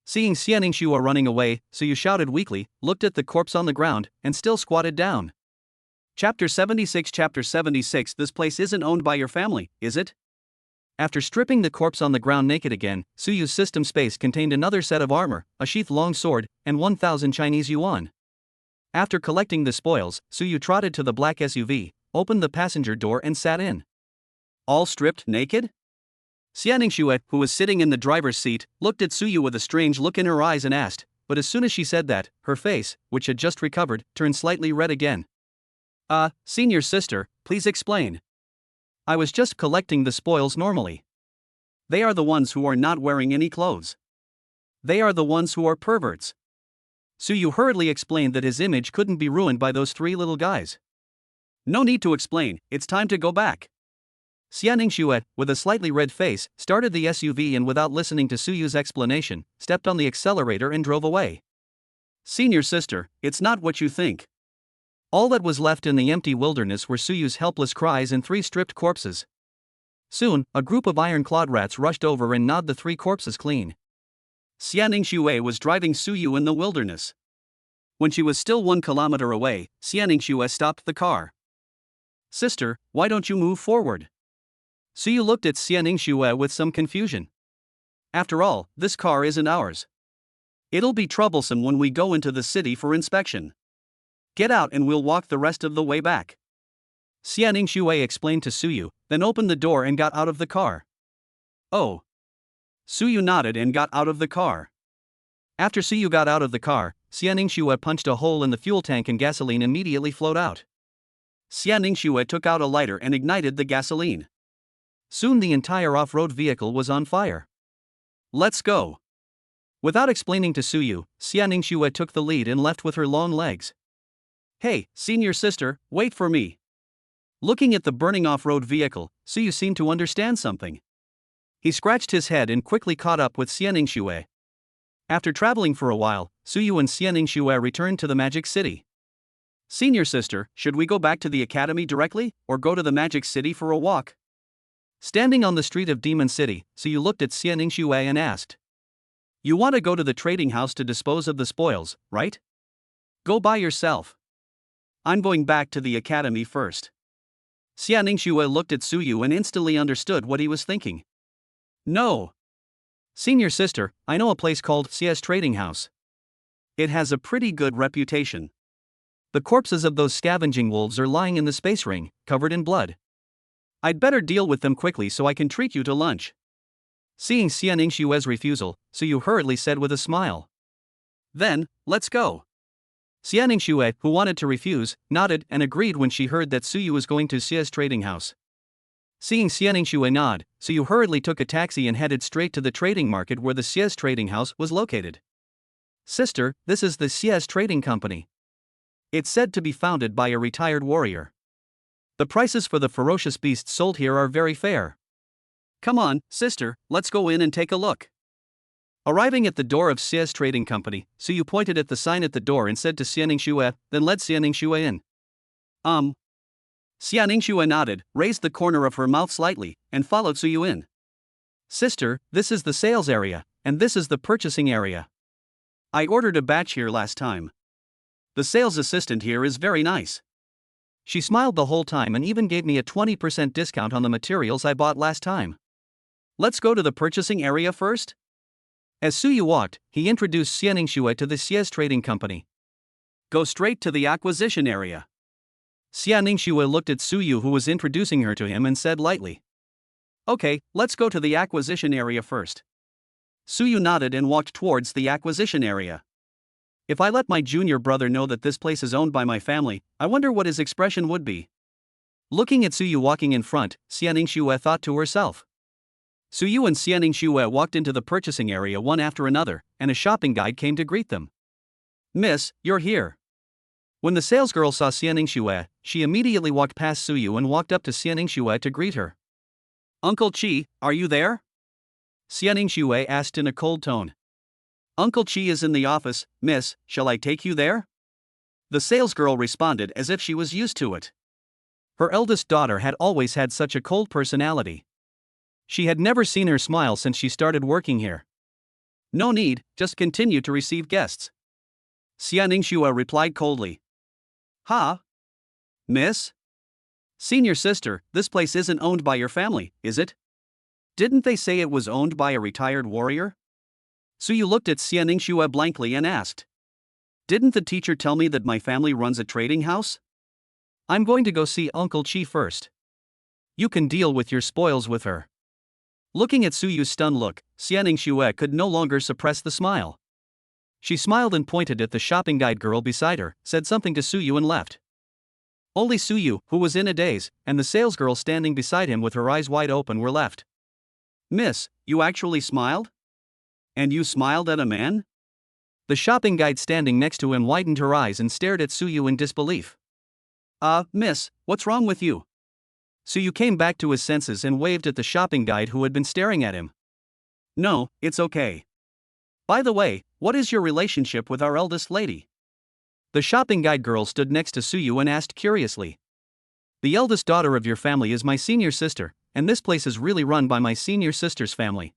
Seeing Xianing Shue running away, Suyu shouted weakly, looked at the corpse on the ground, and still squatted down. Chapter 76. Chapter 76. This place isn't owned by your family, is it? After stripping the corpse on the ground naked again, Suyu's system space contained another set of armor, a sheath long sword, and 1,000 Chinese yuan. After collecting the spoils, Suyu trotted to the black SUV, opened the passenger door and sat in. All stripped naked? Xianing Shue, who was sitting in the driver's seat, looked at Suyu with a strange look in her eyes and asked, but as soon as she said that, her face, which had just recovered, turned slightly red again. Senior sister, please explain. I was just collecting the spoils normally. They are the ones who are not wearing any clothes. They are the ones who are perverts. Suyu hurriedly explained that his image couldn't be ruined by those 3 little guys. No need to explain, it's time to go back. Xianing Shue, with a slightly red face, started the SUV and without listening to Suyu's explanation, stepped on the accelerator and drove away. Senior sister, it's not what you think. All that was left in the empty wilderness were Suyu's helpless cries and 3 stripped corpses. Soon, a group of iron-clawed rats rushed over and gnawed the 3 corpses clean. Xianing Shue was driving Suyu in the wilderness. When she was still 1 kilometer away, Xianing Shue stopped the car. Sister, why don't you move forward? Suyu looked at Xianing Shue with some confusion. After all, this car isn't ours. It'll be troublesome when we go into the city for inspection. Get out and we'll walk the rest of the way back. Xianing Shue explained to Suyu, then opened the door and got out of the car. Oh. Suyu nodded and got out of the car. After Suyu got out of the car, Xianing Shue punched a hole in the fuel tank and gasoline immediately flowed out. Xianing Shue took out a lighter and ignited the gasoline. Soon the entire off-road vehicle was on fire. Let's go. Without explaining to Suyu, Xianing Shue took the lead and left with her long legs. Hey, senior sister, wait for me. Looking at the burning off-road vehicle, Suyu seemed to understand something. He scratched his head and quickly caught up with Xianing Shue. After traveling for a while, Suyu and Xianing Shue returned to the Magic City. Senior sister, should we go back to the academy directly, or go to the Magic City for a walk? Standing on the street of Demon City, Suyu looked at Xianing Shue and asked. You want to go to the trading house to dispose of the spoils, right? Go by yourself. I'm going back to the academy first. Xianing Shue looked at Suyu and instantly understood what he was thinking. No. Senior sister, I know a place called CS Trading House. It has a pretty good reputation. The corpses of those scavenging wolves are lying in the space ring, covered in blood. I'd better deal with them quickly so I can treat you to lunch. Seeing Xianing Shue's refusal, Suyu hurriedly said with a smile. Then, let's go. Xianing Shue, who wanted to refuse, nodded and agreed when she heard that Suyu was going to CS Trading House. Seeing Xianing Shue nod, Suyu hurriedly took a taxi and headed straight to the trading market where the CS Trading House was located. Sister, this is the CS Trading Company. It's said to be founded by a retired warrior. The prices for the ferocious beasts sold here are very fair. Come on, sister, let's go in and take a look. Arriving at the door of CS Trading Company, Suyu pointed at the sign at the door and said to Xianing Shue, then led Xianing Shue in. Xianing Shue nodded, raised the corner of her mouth slightly, and followed Suyu in. Sister, this is the sales area, and this is the purchasing area. I ordered a batch here last time. The sales assistant here is very nice. She smiled the whole time and even gave me a 20% discount on the materials I bought last time. Let's go to the purchasing area first? As Suyu walked, he introduced Xianingshue to the Xia's trading company. Go straight to the acquisition area. Xianingshue looked at Suyu, who was introducing her to him, and said lightly, Okay, let's go to the acquisition area first. Suyu nodded and walked towards the acquisition area. If I let my junior brother know that this place is owned by my family, I wonder what his expression would be. Looking at Suyu walking in front, Xianingshue thought to herself. Suyu and Xianingshue walked into the purchasing area one after another, and a shopping guide came to greet them. Miss, you're here. When the salesgirl saw Xianingshue, she immediately walked past Suyu and walked up to Xianingshue to greet her. Uncle Chi, are you there? Xianingshue asked in a cold tone. Uncle Chi is in the office, miss, shall I take you there? The salesgirl responded as if she was used to it. Her eldest daughter had always had such a cold personality. She had never seen her smile since she started working here. No need, just continue to receive guests. Xianingshue replied coldly. Ha? Miss? Senior sister, this place isn't owned by your family, is it? Didn't they say it was owned by a retired warrior? Suyu looked at Xianingshue blankly and asked. Didn't the teacher tell me that my family runs a trading house? I'm going to go see Uncle Chi first. You can deal with your spoils with her. Looking at Suyu's stunned look, Xianingshue could no longer suppress the smile. She smiled and pointed at the shopping guide girl beside her, said something to Suyu and left. Only Suyu, who was in a daze, and the salesgirl standing beside him with her eyes wide open were left. Miss, you actually smiled? And you smiled at a man? The shopping guide standing next to him widened her eyes and stared at Suyu in disbelief. Miss, what's wrong with you? Suyu came back to his senses and waved at the shopping guide who had been staring at him. No, it's okay. By the way, what is your relationship with our eldest lady? The shopping guide girl stood next to Suyu and asked curiously. The eldest daughter of your family is my senior sister, and this place is really run by my senior sister's family.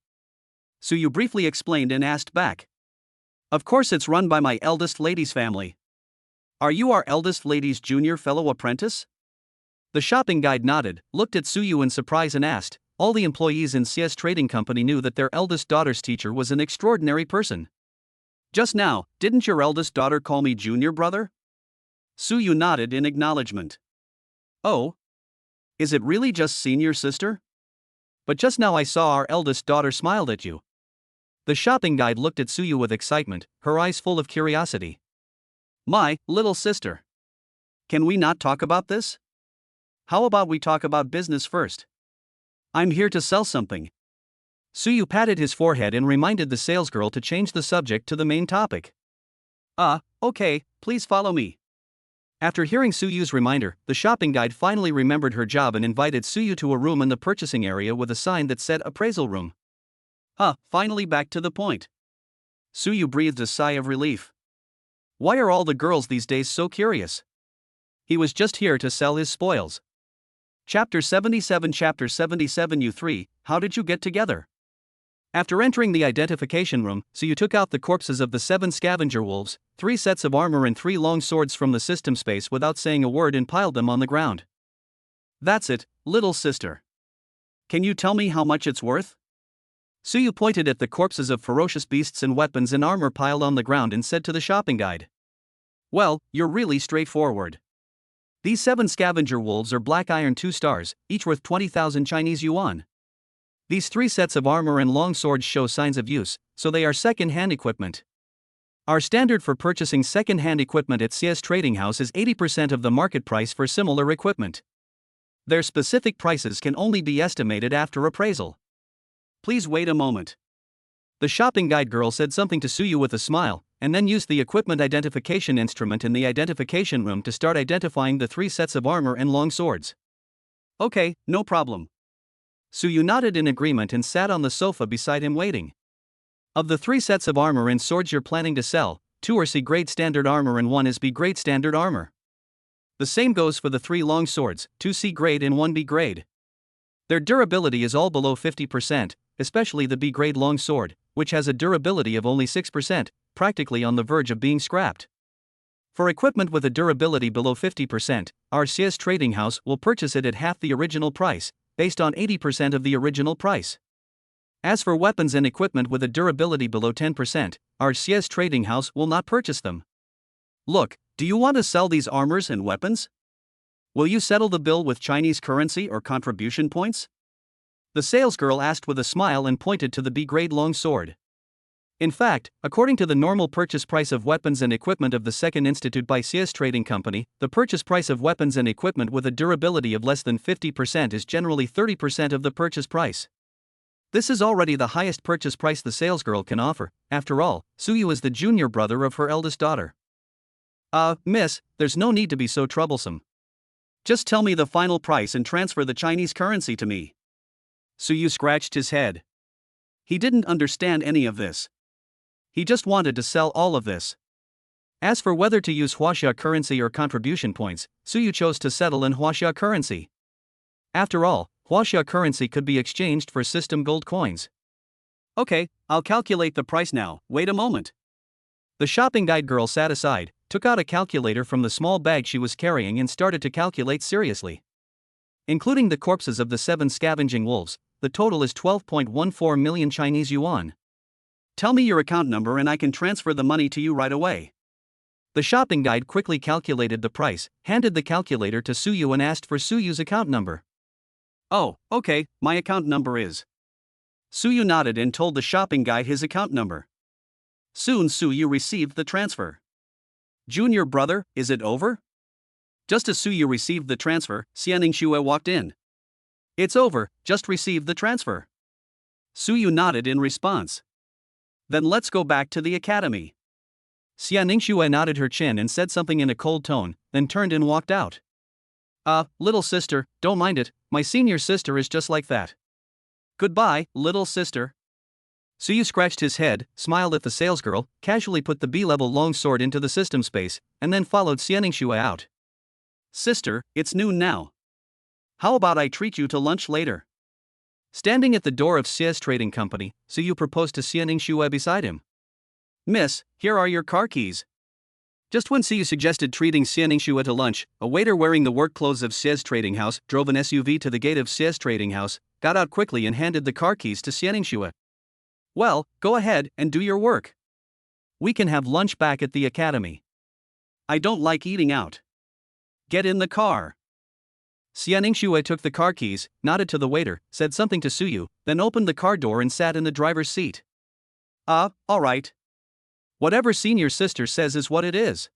Suyu briefly explained and asked back. Of course it's run by my eldest lady's family. Are you our eldest lady's junior fellow apprentice? The shopping guide nodded, looked at Suyu in surprise and asked. All the employees in Xia's trading company knew that their eldest daughter's teacher was an extraordinary person. Just now, didn't your eldest daughter call me junior brother? Suyu nodded in acknowledgement. Oh? Is it really just senior sister? But just now I saw our eldest daughter smiled at you. The shopping guide looked at Suyu with excitement, her eyes full of curiosity. My little sister. Can we not talk about this? How about we talk about business first? I'm here to sell something. Suyu patted his forehead and reminded the salesgirl to change the subject to the main topic. Okay, please follow me. After hearing Suyu's reminder, the shopping guide finally remembered her job and invited Suyu to a room in the purchasing area with a sign that said appraisal room. Finally back to the point. Suyu breathed a sigh of relief. Why are all the girls these days so curious? He was just here to sell his spoils. Chapter 77 You three, how did you get together? After entering the identification room, Suyu took out the corpses of the 7 scavenger wolves, 3 sets of armor and 3 long swords from the system space without saying a word and piled them on the ground. That's it, little sister. Can you tell me how much it's worth? Suyu pointed at the corpses of ferocious beasts and weapons and armor piled on the ground and said to the shopping guide. Well, you're really straightforward. These 7 scavenger wolves are black iron 2 stars, each worth 20,000 Chinese yuan. These 3 sets of armor and long swords show signs of use, so they are second-hand equipment. Our standard for purchasing second-hand equipment at Xia's trading house is 80% of the market price for similar equipment. Their specific prices can only be estimated after appraisal. Please wait a moment. The shopping guide girl said something to Suyu with a smile, and then used the equipment identification instrument in the identification room to start identifying the 3 sets of armor and long swords. Okay, no problem. Suyu nodded in agreement and sat on the sofa beside him waiting. Of the 3 sets of armor and swords you're planning to sell, 2 are C grade standard armor and 1 is B grade standard armor. The same goes for the 3 long swords, 2 C grade and 1 B grade. Their durability is all below 50%, especially the B-grade longsword, which has a durability of only 6%, practically on the verge of being scrapped. For equipment with a durability below 50%, our CS trading house will purchase it at half the original price, based on 80% of the original price. As for weapons and equipment with a durability below 10%, our CS trading house will not purchase them. Look, do you want to sell these armors and weapons? Will you settle the bill with Chinese currency or contribution points? The salesgirl asked with a smile and pointed to the B-grade longsword. In fact, according to the normal purchase price of weapons and equipment of the Second Institute by CS Trading Company, the purchase price of weapons and equipment with a durability of less than 50% is generally 30% of the purchase price. This is already the highest purchase price the salesgirl can offer. After all, Suyu is the junior brother of her eldest daughter. Miss, there's no need to be so troublesome. Just tell me the final price and transfer the Chinese currency to me. Suyu scratched his head. He didn't understand any of this. He just wanted to sell all of this. As for whether to use Huaxia currency or contribution points, Suyu chose to settle in Huaxia currency. After all, Huaxia currency could be exchanged for system gold coins. Okay, I'll calculate the price now, wait a moment. The shopping guide girl sat aside, took out a calculator from the small bag she was carrying and started to calculate seriously. Including the corpses of the 7 scavenging wolves, the total is 12.14 million Chinese yuan. Tell me your account number and I can transfer the money to you right away. The shopping guide quickly calculated the price, handed the calculator to Suyu and asked for Suyu's account number. Oh, okay, my account number is. Suyu nodded and told the shopping guide his account number. Soon Suyu received the transfer. Junior brother, is it over? Just as Suyu received the transfer, Xianing walked in. It's over, just received the transfer. Suyu nodded in response. Then let's go back to the academy. Xianing nodded her chin and said something in a cold tone, then turned and walked out. Little sister, don't mind it, my senior sister is just like that. Goodbye, little sister. Suyu scratched his head, smiled at the salesgirl, casually put the B-level longsword into the system space, and then followed Xianing out. Sister, it's noon now. How about I treat you to lunch later? Standing at the door of CS Trading Company, Suyu proposed to Xianing beside him. Miss, here are your car keys. Just when Suyu suggested treating Xianing to lunch, a waiter wearing the work clothes of CS Trading House drove an SUV to the gate of CS Trading House, got out quickly and handed the car keys to Xianing. Well, go ahead and do your work. We can have lunch back at the academy. I don't like eating out. Get in the car. Xianing took the car keys, nodded to the waiter, said something to Suyu, then opened the car door and sat in the driver's seat. All right. Whatever senior sister says is what it is.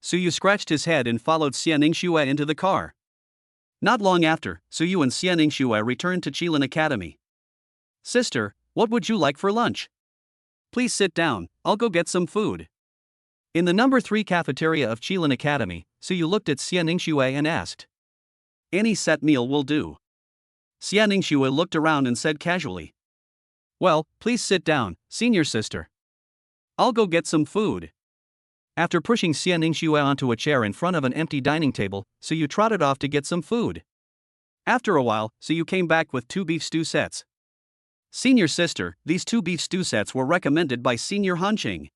Suyu scratched his head and followed Xianing into the car. Not long after, Suyu and Xianing returned to Qilin Academy. Sister, what would you like for lunch? Please sit down, I'll go get some food. In the number 3 cafeteria of Qilin Academy, Suyu looked at Xianing and asked. Any set meal will do. Xianing looked around and said casually. Well, please sit down, senior sister. I'll go get some food. After pushing Xianing onto a chair in front of an empty dining table, Suyu trotted off to get some food. After a while, Suyu came back with 2 beef stew sets. Senior sister, these 2 beef stew sets were recommended by Senior Hanqing.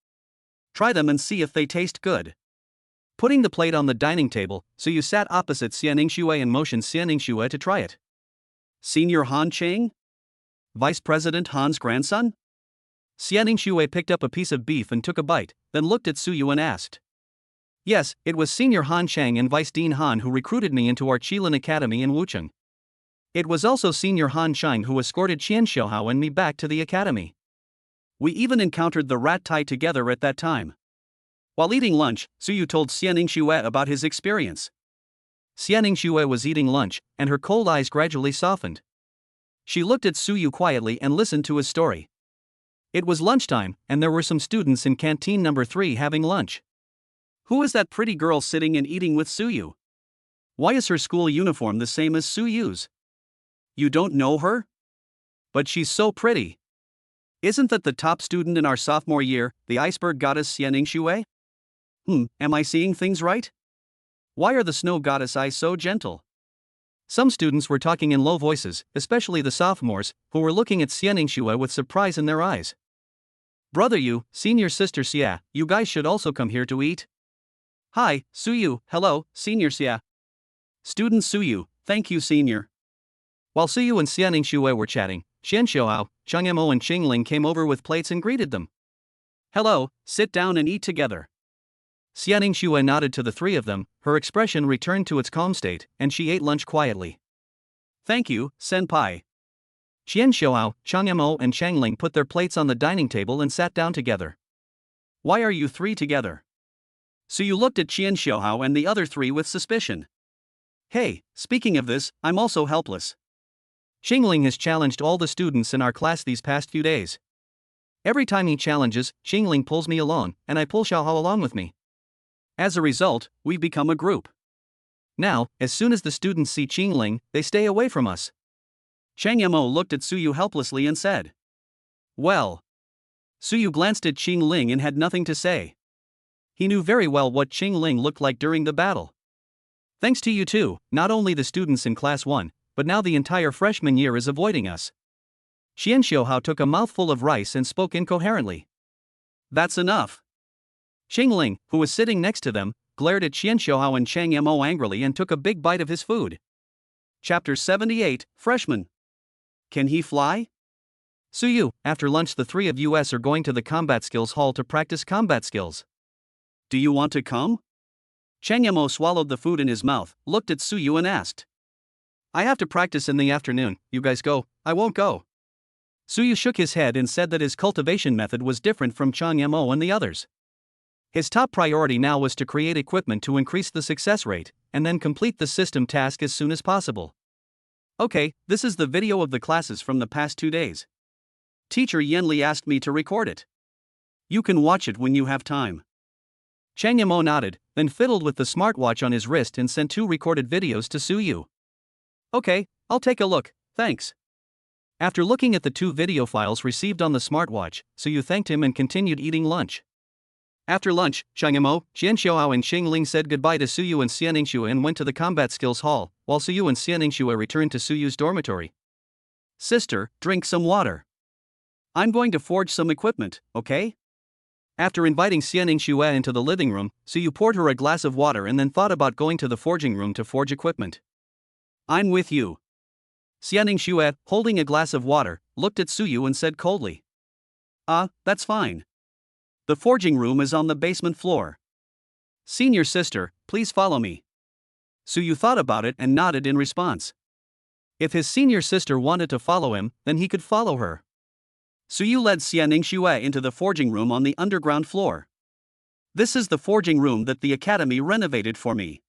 Try them and see if they taste good. Putting the plate on the dining table, Suyu sat opposite Xianing and motioned Xianing to try it. Senior Hanqing? Vice President Han's grandson? Xianing picked up a piece of beef and took a bite, then looked at Suyu and asked. Yes, it was Senior Han Chang and Vice Dean Han who recruited me into our Qilin Academy in Wucheng. It was also Senior Han Chang who escorted Qian Xiaohao and me back to the academy. We even encountered the rat Tai together at that time. While eating lunch, Suyu told Xianing about his experience. Xianing was eating lunch, and her cold eyes gradually softened. She looked at Suyu quietly and listened to his story. It was lunchtime, and there were some students in canteen number 3 having lunch. Who is that pretty girl sitting and eating with Suyu? Why is her school uniform the same as Suyu's? You don't know her? But she's so pretty. Isn't that the top student in our sophomore year, the iceberg goddess Xianing? Am I seeing things right? Why are the snow goddess eyes so gentle? Some students were talking in low voices, especially the sophomores, who were looking at Xianingshue with surprise in their eyes. Brother Yu, senior sister Xia, you guys should also come here to eat. Hi, Suyu, hello, senior Xia. Student Suyu, thank you senior. While Suyu and Xianingshue were chatting, Xianxiao, Changmo and Qingling came over with plates and greeted them. Hello, sit down and eat together. Xianingshue nodded to the three of them, her expression returned to its calm state, and she ate lunch quietly. Thank you, senpai. Xianxiao, Changmo and Changling put their plates on the dining table and sat down together. Why are you three together? Suyu looked at Xianxiao and the other three with suspicion. Hey, speaking of this, I'm also helpless. Qingling has challenged all the students in our class these past few days. Every time he challenges, Qingling pulls me along, and I pull Xiaohao along with me. As a result, we've become a group. Now, as soon as the students see Qingling, they stay away from us. Chang Yamo looked at Suyu helplessly and said. Well. Suyu glanced at Qingling and had nothing to say. He knew very well what Qingling looked like during the battle. Thanks to you two, not only the students in Class 1, but now the entire freshman year is avoiding us. Xianxiao took a mouthful of rice and spoke incoherently. That's enough. Qingling, who was sitting next to them, glared at Xianxiao and Chang Yamo angrily and took a big bite of his food. Chapter 78, Freshman. Can he fly? Suyu, after lunch the three of us are going to the combat skills hall to practice combat skills. Do you want to come? Chang Yamo swallowed the food in his mouth, looked at Suyu and asked. I have to practice in the afternoon, you guys go, I won't go. Suyu shook his head and said that his cultivation method was different from Chang Yamo and the others. His top priority now was to create equipment to increase the success rate, and then complete the system task as soon as possible. Okay, this is the video of the classes from the past 2 days. Teacher Yenli asked me to record it. You can watch it when you have time. Chang Yamo nodded, then fiddled with the smartwatch on his wrist and sent 2 recorded videos to Suyu. Okay, I'll take a look, thanks. After looking at the 2 video files received on the smartwatch, Suyu thanked him and continued eating lunch. After lunch, Chang Yamo, Xianxiao and Qingling said goodbye to Suyu and Xianingshue and went to the combat skills hall, while Suyu and Xianingshue returned to Suyu's dormitory. Sister, drink some water. I'm going to forge some equipment, okay? After inviting Xianingshue into the living room, Suyu poured her a glass of water and then thought about going to the forging room to forge equipment. I'm with you. Xianingshue, holding a glass of water, looked at Suyu and said coldly. That's fine. The forging room is on the basement floor. Senior sister, please follow me. Suyu thought about it and nodded in response. If his senior sister wanted to follow him, then he could follow her. Suyu led Xianingshue into the forging room on the underground floor. This is the forging room that the academy renovated for me.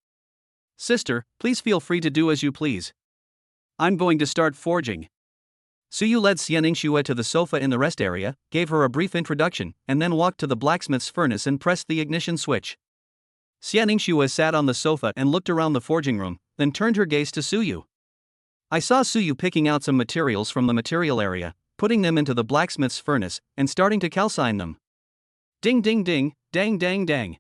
Sister, please feel free to do as you please. I'm going to start forging. Suyu led Xianingshue to the sofa in the rest area, gave her a brief introduction, and then walked to the blacksmith's furnace and pressed the ignition switch. Xianingshue sat on the sofa and looked around the forging room, then turned her gaze to Suyu. I saw Suyu picking out some materials from the material area, putting them into the blacksmith's furnace, and starting to calcine them. Ding ding ding, dang dang dang.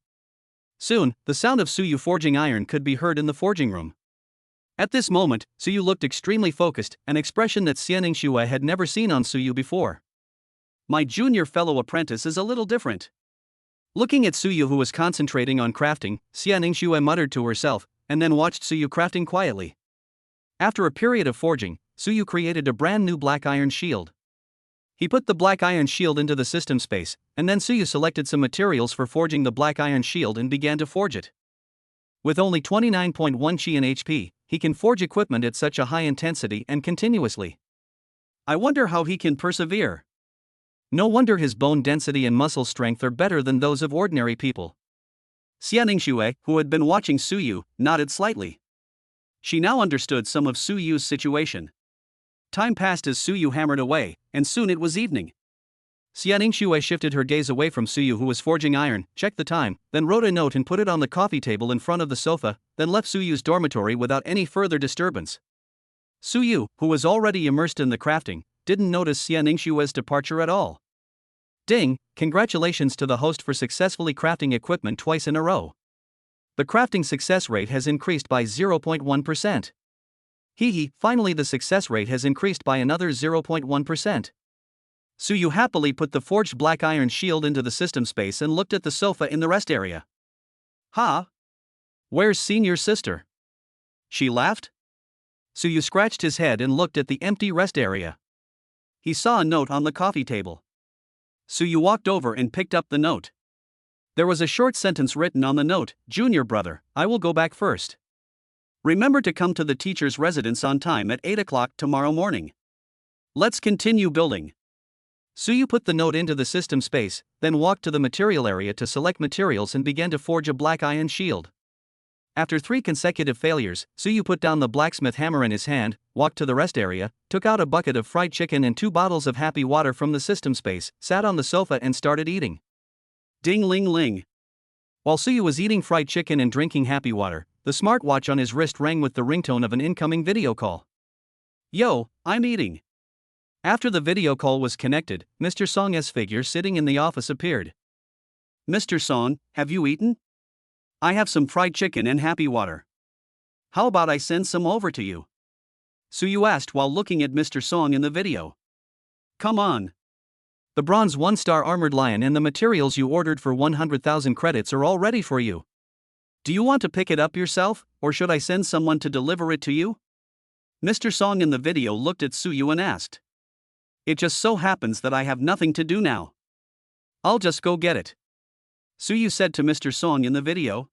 Soon, the sound of Suyu forging iron could be heard in the forging room. At this moment, Suyu looked extremely focused, an expression that Xianingshue had never seen on Suyu before. My junior fellow apprentice is a little different. Looking at Suyu who was concentrating on crafting, Xianingshue muttered to herself, and then watched Suyu crafting quietly. After a period of forging, Suyu created a brand new black iron shield. He put the black iron shield into the system space, and then Suyu selected some materials for forging the black iron shield and began to forge it. With only 29.1 Qi in HP, he can forge equipment at such a high intensity and continuously. I wonder how he can persevere. No wonder his bone density and muscle strength are better than those of ordinary people. Xianingshue, who had been watching Suyu, nodded slightly. She now understood some of Suyu's situation. Time passed as Suyu hammered away, and soon it was evening. Xianingshue shifted her gaze away from Suyu who was forging iron, checked the time, then wrote a note and put it on the coffee table in front of the sofa, then left Suyu's dormitory without any further disturbance. Suyu, who was already immersed in the crafting, didn't notice Xianingshue's departure at all. Ding, congratulations to the host for successfully crafting equipment twice in a row. The crafting success rate has increased by 0.1%. Hee, finally the success rate has increased by another 0.1%. Suyu happily put the forged black iron shield into the system space and looked at the sofa in the rest area. Ha! Where's senior sister? She laughed. Suyu scratched his head and looked at the empty rest area. He saw a note on the coffee table. Suyu walked over and picked up the note. There was a short sentence written on the note: "Junior brother, I will go back first. Remember to come to the teacher's residence on time at 8 o'clock tomorrow morning. Let's continue building." Suyu put the note into the system space, then walked to the material area to select materials and began to forge a black iron shield. After 3 consecutive failures, Suyu put down the blacksmith hammer in his hand, walked to the rest area, took out a bucket of fried chicken and 2 bottles of happy water from the system space, sat on the sofa and started eating. Ding ling ling. While Suyu was eating fried chicken and drinking happy water, the smartwatch on his wrist rang with the ringtone of an incoming video call. Yo, I'm eating. After the video call was connected, Mr. Song's figure sitting in the office appeared. Mr. Song, have you eaten? I have some fried chicken and happy water. How about I send some over to you? Suyu asked while looking at Mr. Song in the video. Come on. The bronze 1-star armored lion and the materials you ordered for 100,000 credits are all ready for you. Do you want to pick it up yourself, or should I send someone to deliver it to you? Mr. Song in the video looked at Suyu and asked. It just so happens that I have nothing to do now. I'll just go get it. Suyu said to Mr. Song in the video.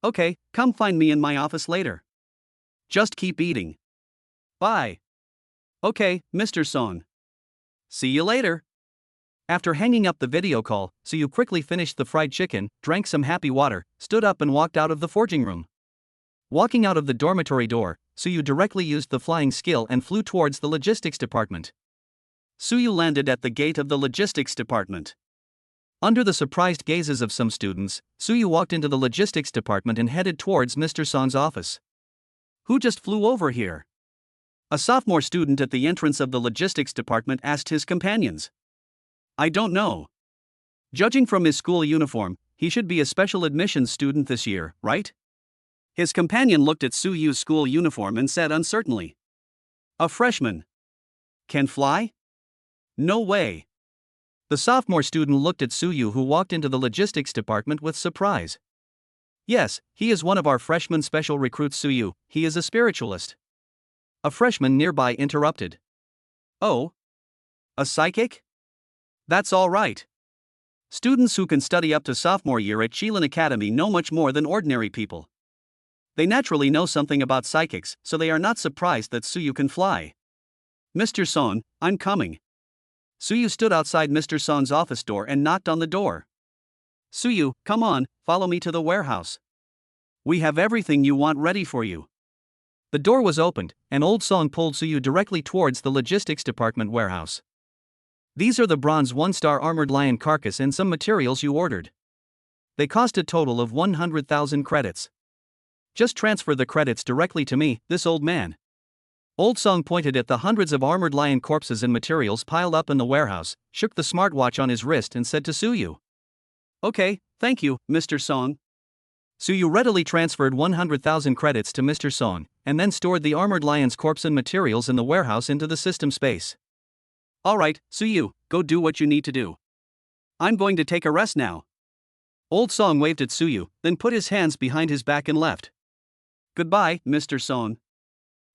Okay, come find me in my office later. Just keep eating. Bye. Okay, Mr. Song. See you later. After hanging up the video call, Suyu quickly finished the fried chicken, drank some happy water, stood up and walked out of the forging room. Walking out of the dormitory door, Suyu directly used the flying skill and flew towards the logistics department. Suyu landed at the gate of the logistics department. Under the surprised gazes of some students, Suyu walked into the logistics department and headed towards Mr. Song's office. Who just flew over here? A sophomore student at the entrance of the logistics department asked his companions. I don't know. Judging from his school uniform, he should be a special admissions student this year, right? His companion looked at Suyu's school uniform and said uncertainly. A freshman. Can fly? No way. The sophomore student looked at Suyu, who walked into the logistics department with surprise. Yes, he is one of our freshman special recruits. Suyu, he is a spiritualist. A freshman nearby interrupted. Oh? A psychic? That's all right. Students who can study up to sophomore year at Qilin Academy know much more than ordinary people. They naturally know something about psychics, so they are not surprised that Suyu can fly. Mr. Song, I'm coming. Suyu stood outside Mr. Song's office door and knocked on the door. Suyu, come on, follow me to the warehouse. We have everything you want ready for you. The door was opened, and old Song pulled Suyu directly towards the logistics department warehouse. These are the bronze 1-star armored lion carcass and some materials you ordered. They cost a total of 100,000 credits. Just transfer the credits directly to me, this old man. Old Song pointed at the hundreds of armored lion corpses and materials piled up in the warehouse, shook the smartwatch on his wrist and said to Suyu. Okay, thank you, Mr. Song. Suyu readily transferred 100,000 credits to Mr. Song, and then stored the armored lion's corpse and materials in the warehouse into the system space. Alright, Suyu, go do what you need to do. I'm going to take a rest now. Old Song waved at Suyu, then put his hands behind his back and left. Goodbye, Mr. Song.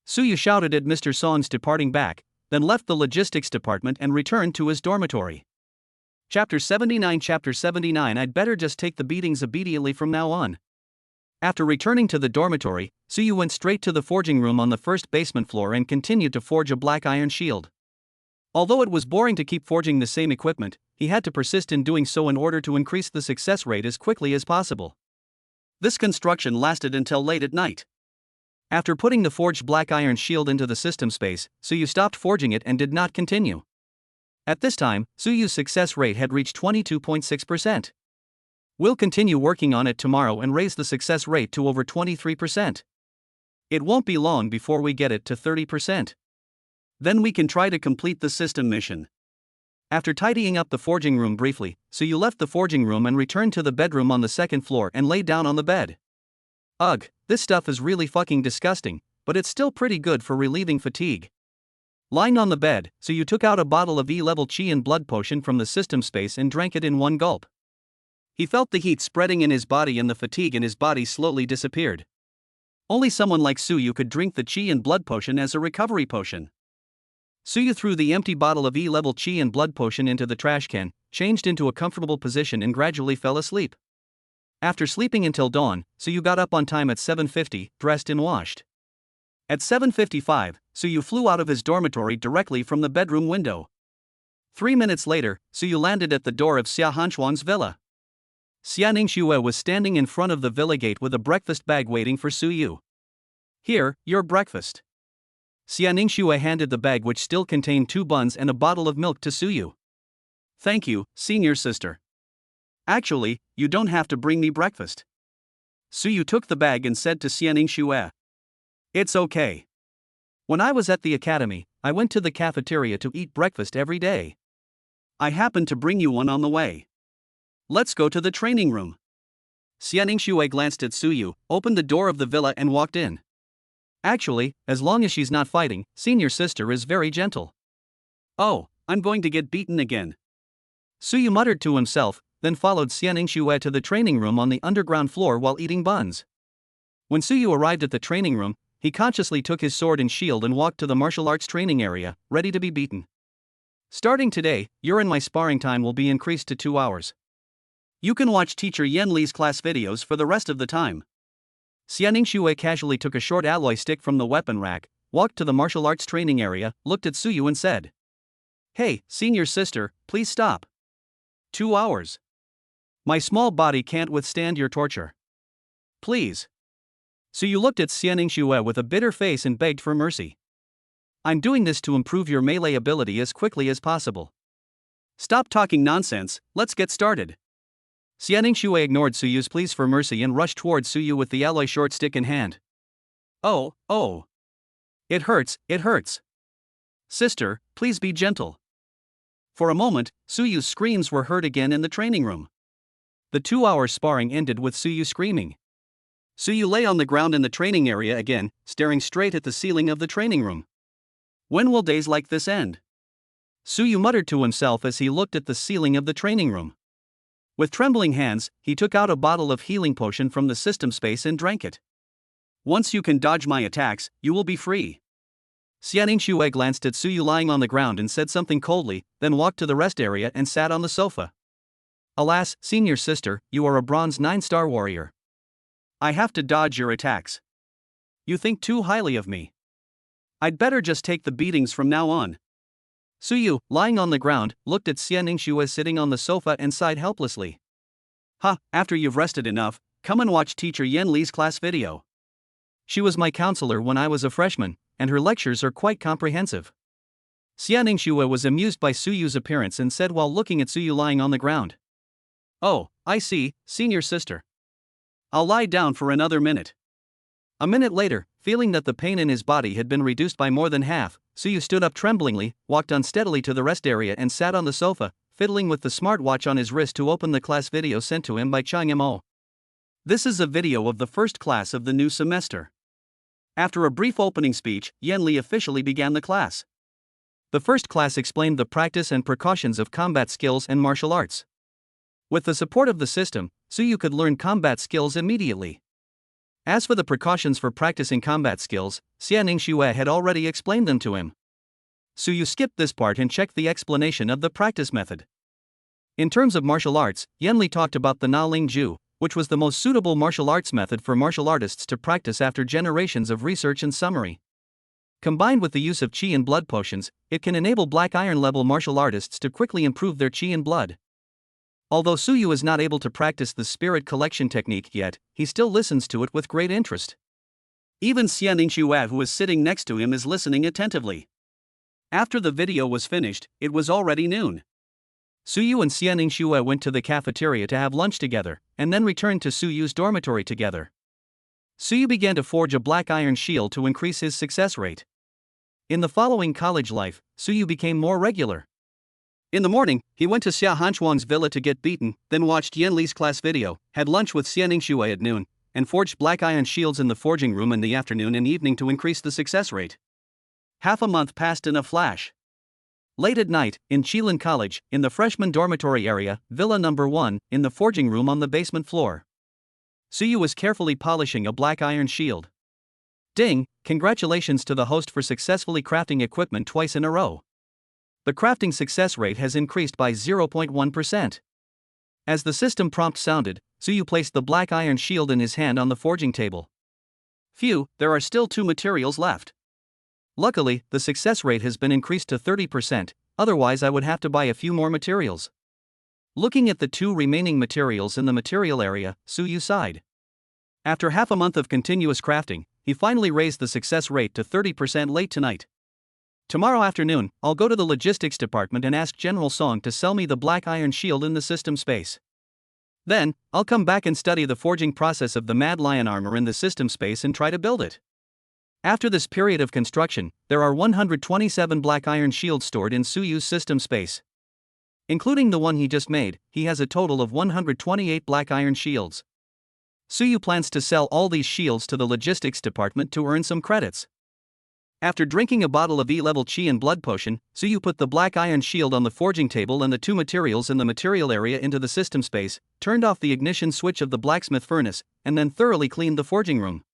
Suyu shouted at Mr. Song's departing back, then left the logistics department and returned to his dormitory. Chapter 79. Chapter 79. I'd better just take the beatings immediately from now on. After returning to the dormitory, Suyu went straight to the forging room on the first basement floor and continued to forge a black iron shield. Although it was boring to keep forging the same equipment, he had to persist in doing so in order to increase the success rate as quickly as possible. This construction lasted until late at night. After putting the forged black iron shield into the system space, Suyu stopped forging it and did not continue. At this time, Suyu's success rate had reached 22.6%. We'll continue working on it tomorrow and raise the success rate to over 23%. It won't be long before we get it to 30%. Then we can try to complete the system mission. After tidying up the forging room briefly, Suyu left the forging room and returned to the bedroom on the second floor and lay down on the bed. Ugh, this stuff is really fucking disgusting, but it's still pretty good for relieving fatigue. Lying on the bed, Suyu took out a bottle of E-level Qi and blood potion from the system space and drank it in one gulp. He felt the heat spreading in his body and the fatigue in his body slowly disappeared. Only someone like Suyu could drink the Qi and blood potion as a recovery potion. Suyu threw the empty bottle of E-level Qi and blood potion into the trash can, changed into a comfortable position and gradually fell asleep. After sleeping until dawn, Suyu got up on time at 7:50, dressed and washed. At 7:55, Suyu flew out of his dormitory directly from the bedroom window. 3 minutes later, Suyu landed at the door of Xia Hanchuan's villa. Xia Ningxue was standing in front of the villa gate with a breakfast bag waiting for Suyu. "Here, your breakfast." Xia Ningxue handed the bag, which still contained 2 buns and a bottle of milk, to Suyu. "Thank you, senior sister. Actually, you don't have to bring me breakfast." Suyu took the bag and said to Xia Ningxue, "It's okay. When I was at the academy, I went to the cafeteria to eat breakfast every day. I happened to bring you one on the way. Let's go to the training room." Xia Ningxue glanced at Suyu, opened the door of the villa and walked in. "Actually, as long as she's not fighting, senior sister is very gentle." "Oh, I'm going to get beaten again," Suyu muttered to himself, then followed Xia Ningxue to the training room on the underground floor while eating buns. When Suyu arrived at the training room, he consciously took his sword and shield and walked to the martial arts training area, ready to be beaten. "Starting today, your and my sparring time will be increased to 2 hours. You can watch teacher Yan Li's class videos for the rest of the time." Xia Ningxue casually took a short alloy stick from the weapon rack, walked to the martial arts training area, looked at Suyu and said, "Hey, senior sister, please stop. 2 hours. My small body can't withstand your torture. Please." Suyu looked at Xia Ningxue with a bitter face and begged for mercy. "I'm doing this to improve your melee ability as quickly as possible. Stop talking nonsense, let's get started." Xia Ningxue ignored Suyu's pleas for mercy and rushed towards Suyu with the alloy short stick in hand. Oh. It hurts. Sister, please be gentle." For a moment, Suyu's screams were heard again in the training room. The 2-hour sparring ended with Suyu screaming. Suyu lay on the ground in the training area again, staring straight at the ceiling of the training room. When will days like this end? Suyu muttered to himself as he looked at the ceiling of the training room. With trembling hands, he took out a bottle of healing potion from the system space and drank it. "Once you can dodge my attacks, you will be free." Xia Ningxue glanced at Suyu lying on the ground and said something coldly, then walked to the rest area and sat on the sofa. "Alas, senior sister, you are a bronze 9-star warrior. I have to dodge your attacks. You think too highly of me. I'd better just take the beatings from now on." Suyu, lying on the ground, looked at Xia Ningxue sitting on the sofa and sighed helplessly. After you've rested enough, come and watch teacher Yan Li's class video. She was my counselor when I was a freshman, and her lectures are quite comprehensive." Xia Ningxue was amused by Suyu's appearance and said while looking at Suyu lying on the ground. "Oh, I see, senior sister. I'll lie down for another minute." A minute later, feeling that the pain in his body had been reduced by more than half, Suyu stood up tremblingly, walked unsteadily to the rest area and sat on the sofa, fiddling with the smartwatch on his wrist to open the class video sent to him by Chang Yimou. This is a video of the first class of the new semester. After a brief opening speech, Yan Li officially began the class. The first class explained the practice and precautions of combat skills and martial arts. With the support of the system, Suyu could learn combat skills immediately. As for the precautions for practicing combat skills, Xia Ningxue had already explained them to him. Suyu skipped this part and checked the explanation of the practice method. In terms of martial arts, Yan Li talked about the Na Ling Ju, which was the most suitable martial arts method for martial artists to practice after generations of research and summary. Combined with the use of Qi and blood potions, it can enable black iron level martial artists to quickly improve their Qi and blood. Although Suyu is not able to practice the spirit collection technique yet, he still listens to it with great interest. Even Xia Ningxue, who is sitting next to him, is listening attentively. After the video was finished, it was already noon. Suyu and Xia Ningxue went to the cafeteria to have lunch together, and then returned to Suyu's dormitory together. Suyu began to forge a black iron shield to increase his success rate. In the following college life, Suyu became more regular. In the morning, he went to Xia Hanchuan's villa to get beaten, then watched Yan Li's class video, had lunch with Xia Ningxue at noon, and forged black iron shields in the forging room in the afternoon and evening to increase the success rate. Half a month passed in a flash. Late at night, in Chelan College, in the freshman dormitory area, Villa Number 1, in the forging room on the basement floor. Suyu was carefully polishing a black iron shield. Ding! Congratulations to the host for successfully crafting equipment twice in a row. The crafting success rate has increased by 0.1%. As the system prompt sounded, Suyu placed the black iron shield in his hand on the forging table. Phew, there are still 2 materials left. Luckily, the success rate has been increased to 30%, otherwise I would have to buy a few more materials. Looking at the 2 remaining materials in the material area, Suyu sighed. After half a month of continuous crafting, he finally raised the success rate to 30% late tonight. Tomorrow afternoon, I'll go to the logistics department and ask General Song to sell me the black iron shield in the system space. Then, I'll come back and study the forging process of the Mad Lion armor in the system space and try to build it. After this period of construction, there are 127 black iron shields stored in Suyu's system space. Including the one he just made, he has a total of 128 black iron shields. Suyu plans to sell all these shields to the logistics department to earn some credits. After drinking a bottle of E-level chi and blood potion, Suyu put the black iron shield on the forging table and the 2 materials in the material area into the system space, turned off the ignition switch of the blacksmith furnace, and then thoroughly cleaned the forging room.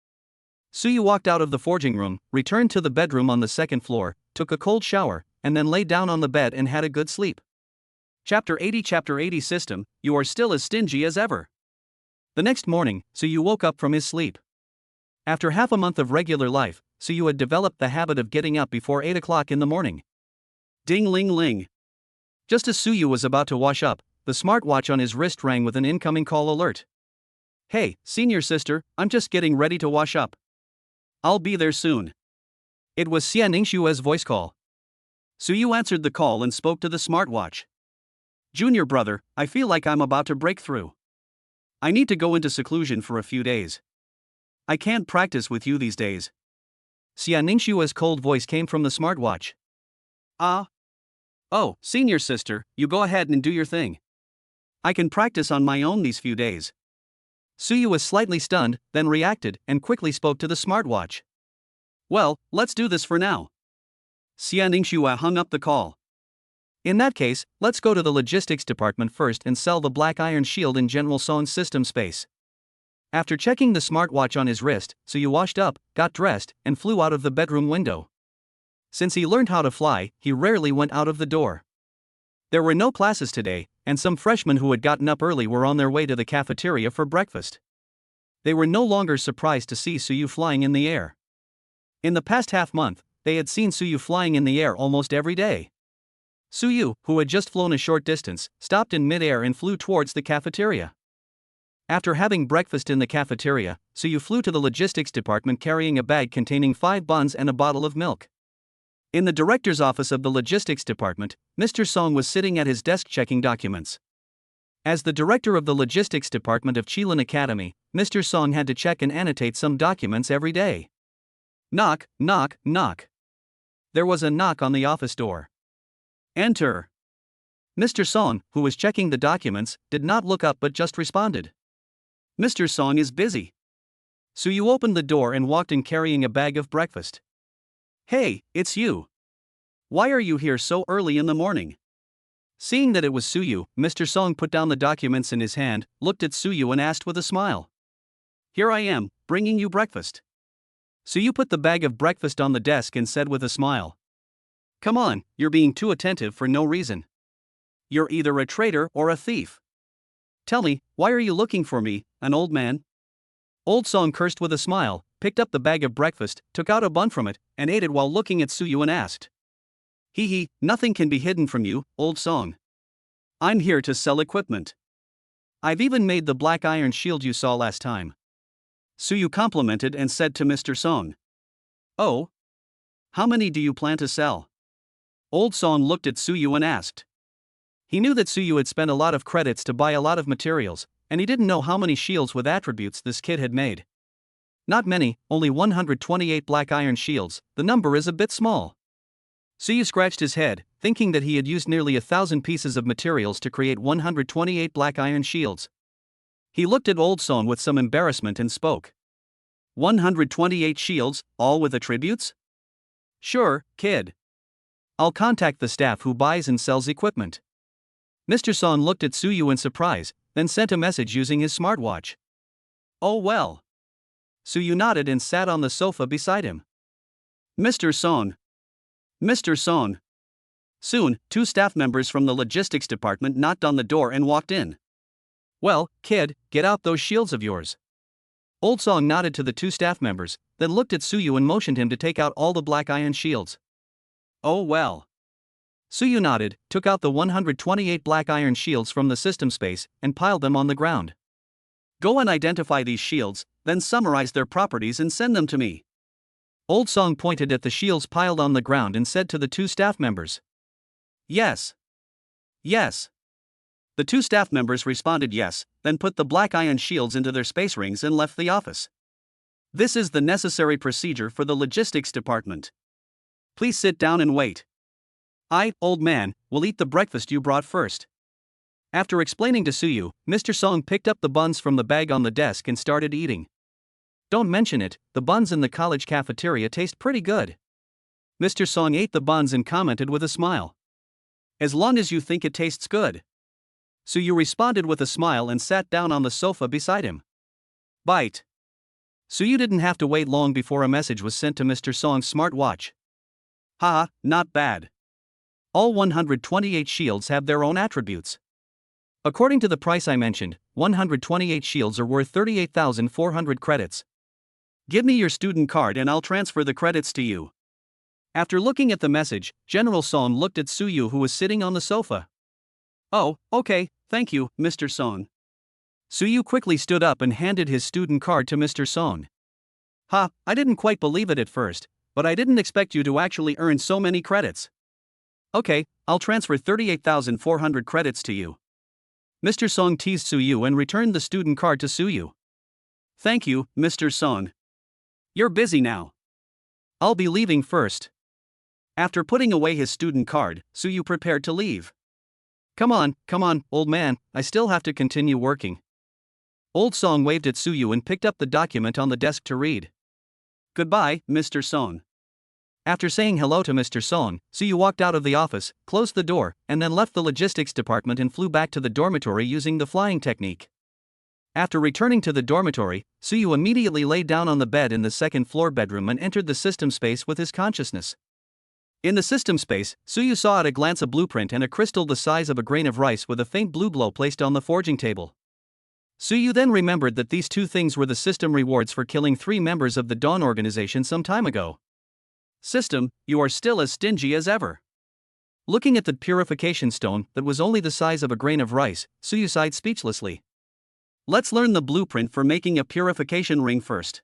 Suyu walked out of the forging room, returned to the bedroom on the 2nd floor, took a cold shower, and then lay down on the bed and had a good sleep. Chapter 80 System, you are still as stingy as ever. The next morning, Suyu woke up from his sleep. After half a month of regular life, Suyu had developed the habit of getting up before 8 o'clock in the morning. Ding-ling-ling. Just as Suyu was about to wash up, the smartwatch on his wrist rang with an incoming call alert. Hey, senior sister, I'm just getting ready to wash up. I'll be there soon. It was Xia Ningxue's voice call. Suyu answered the call and spoke to the smartwatch. Junior brother, I feel like I'm about to break through. I need to go into seclusion for a few days. I can't practice with you these days. Xia Ningxue's cold voice came from the smartwatch. Oh, senior sister, you go ahead and do your thing. I can practice on my own these few days. Suyu was slightly stunned, then reacted, and quickly spoke to the smartwatch. Well, let's do this for now. Xia Ningxue hung up the call. In that case, let's go to the logistics department first and sell the black iron shield in General Song's system space. After checking the smartwatch on his wrist, Suyu washed up, got dressed, and flew out of the bedroom window. Since he learned how to fly, he rarely went out of the door. There were no classes today, and some freshmen who had gotten up early were on their way to the cafeteria for breakfast. They were no longer surprised to see Suyu flying in the air. In the past half-month, they had seen Suyu flying in the air almost every day. Suyu, who had just flown a short distance, stopped in mid-air and flew towards the cafeteria. After having breakfast in the cafeteria, Suyu flew to the logistics department carrying a bag containing 5 buns and a bottle of milk. In the director's office of the logistics department, Mr. Song was sitting at his desk checking documents. As the director of the logistics department of Chelan Academy, Mr. Song had to check and annotate some documents every day. Knock, knock, knock. There was a knock on the office door. Enter. Mr. Song, who was checking the documents, did not look up but just responded. Mr. Song is busy. Suyu opened the door and walked in carrying a bag of breakfast. Hey, it's you. Why are you here so early in the morning? Seeing that it was Suyu, Mr. Song put down the documents in his hand, looked at Suyu and asked with a smile. Here I am, bringing you breakfast. Suyu put the bag of breakfast on the desk and said with a smile. Come on, you're being too attentive for no reason. You're either a traitor or a thief. Tell me, why are you looking for me, an old man? Old Song cursed with a smile, picked up the bag of breakfast, took out a bun from it, and ate it while looking at Suyu and asked. Hee hee, nothing can be hidden from you, Old Song. I'm here to sell equipment. I've even made the black iron shield you saw last time. Suyu complimented and said to Mr. Song. Oh? How many do you plan to sell? Old Song looked at Suyu and asked. He knew that Suyu had spent a lot of credits to buy a lot of materials, and he didn't know how many shields with attributes this kid had made. Not many, only 128 black iron shields, the number is a bit small. Suyu scratched his head, thinking that he had used nearly 1,000 pieces of materials to create 128 black iron shields. He looked at Old Song with some embarrassment and spoke. 128 shields, all with attributes? Sure, kid. I'll contact the staff who buys and sells equipment. Mr. Song looked at Suyu in surprise, then sent a message using his smartwatch. Oh well. Suyu nodded and sat on the sofa beside him. Mr. Song. Mr. Song. Soon, 2 staff members from the logistics department knocked on the door and walked in. Well, kid, get out those shields of yours. Old Song nodded to the 2 staff members, then looked at Suyu and motioned him to take out all the black iron shields. Oh well. Suyu nodded, took out the 128 black iron shields from the system space, and piled them on the ground. Go and identify these shields, then summarize their properties and send them to me. Old Song pointed at the shields piled on the ground and said to the 2 staff members. Yes. Yes. The 2 staff members responded yes, then put the black iron shields into their space rings and left the office. This is the necessary procedure for the logistics department. Please sit down and wait. I, old man, will eat the breakfast you brought first. After explaining to Suyu, Mr. Song picked up the buns from the bag on the desk and started eating. Don't mention it, the buns in the college cafeteria taste pretty good. Mr. Song ate the buns and commented with a smile. As long as you think it tastes good. Suyu responded with a smile and sat down on the sofa beside him. Bite. Suyu didn't have to wait long before a message was sent to Mr. Song's smartwatch. Haha, not bad. All 128 shields have their own attributes. According to the price I mentioned, 128 shields are worth 38,400 credits. Give me your student card and I'll transfer the credits to you. After looking at the message, General Song looked at Suyu who was sitting on the sofa. Oh, okay, thank you, Mr. Song. Suyu quickly stood up and handed his student card to Mr. Song. Ha, I didn't quite believe it at first, but I didn't expect you to actually earn so many credits. Okay, I'll transfer 38,400 credits to you. Mr. Song teased Suyu and returned the student card to Suyu. Thank you, Mr. Song. You're busy now. I'll be leaving first. After putting away his student card, Suyu prepared to leave. Come on, old man, I still have to continue working. Old Song waved at Suyu and picked up the document on the desk to read. Goodbye, Mr. Song. After saying hello to Mr. Song, Suyu walked out of the office, closed the door, and then left the logistics department and flew back to the dormitory using the flying technique. After returning to the dormitory, Suyu immediately lay down on the bed in the second-floor bedroom and entered the system space with his consciousness. In the system space, Suyu saw at a glance a blueprint and a crystal the size of a grain of rice with a faint blue glow placed on the forging table. Suyu then remembered that these 2 things were the system rewards for killing 3 members of the Dawn organization some time ago. System, you are still as stingy as ever. Looking at the purification stone that was only the size of a grain of rice, Suyu sighed speechlessly. Let's learn the blueprint for making a purification ring first.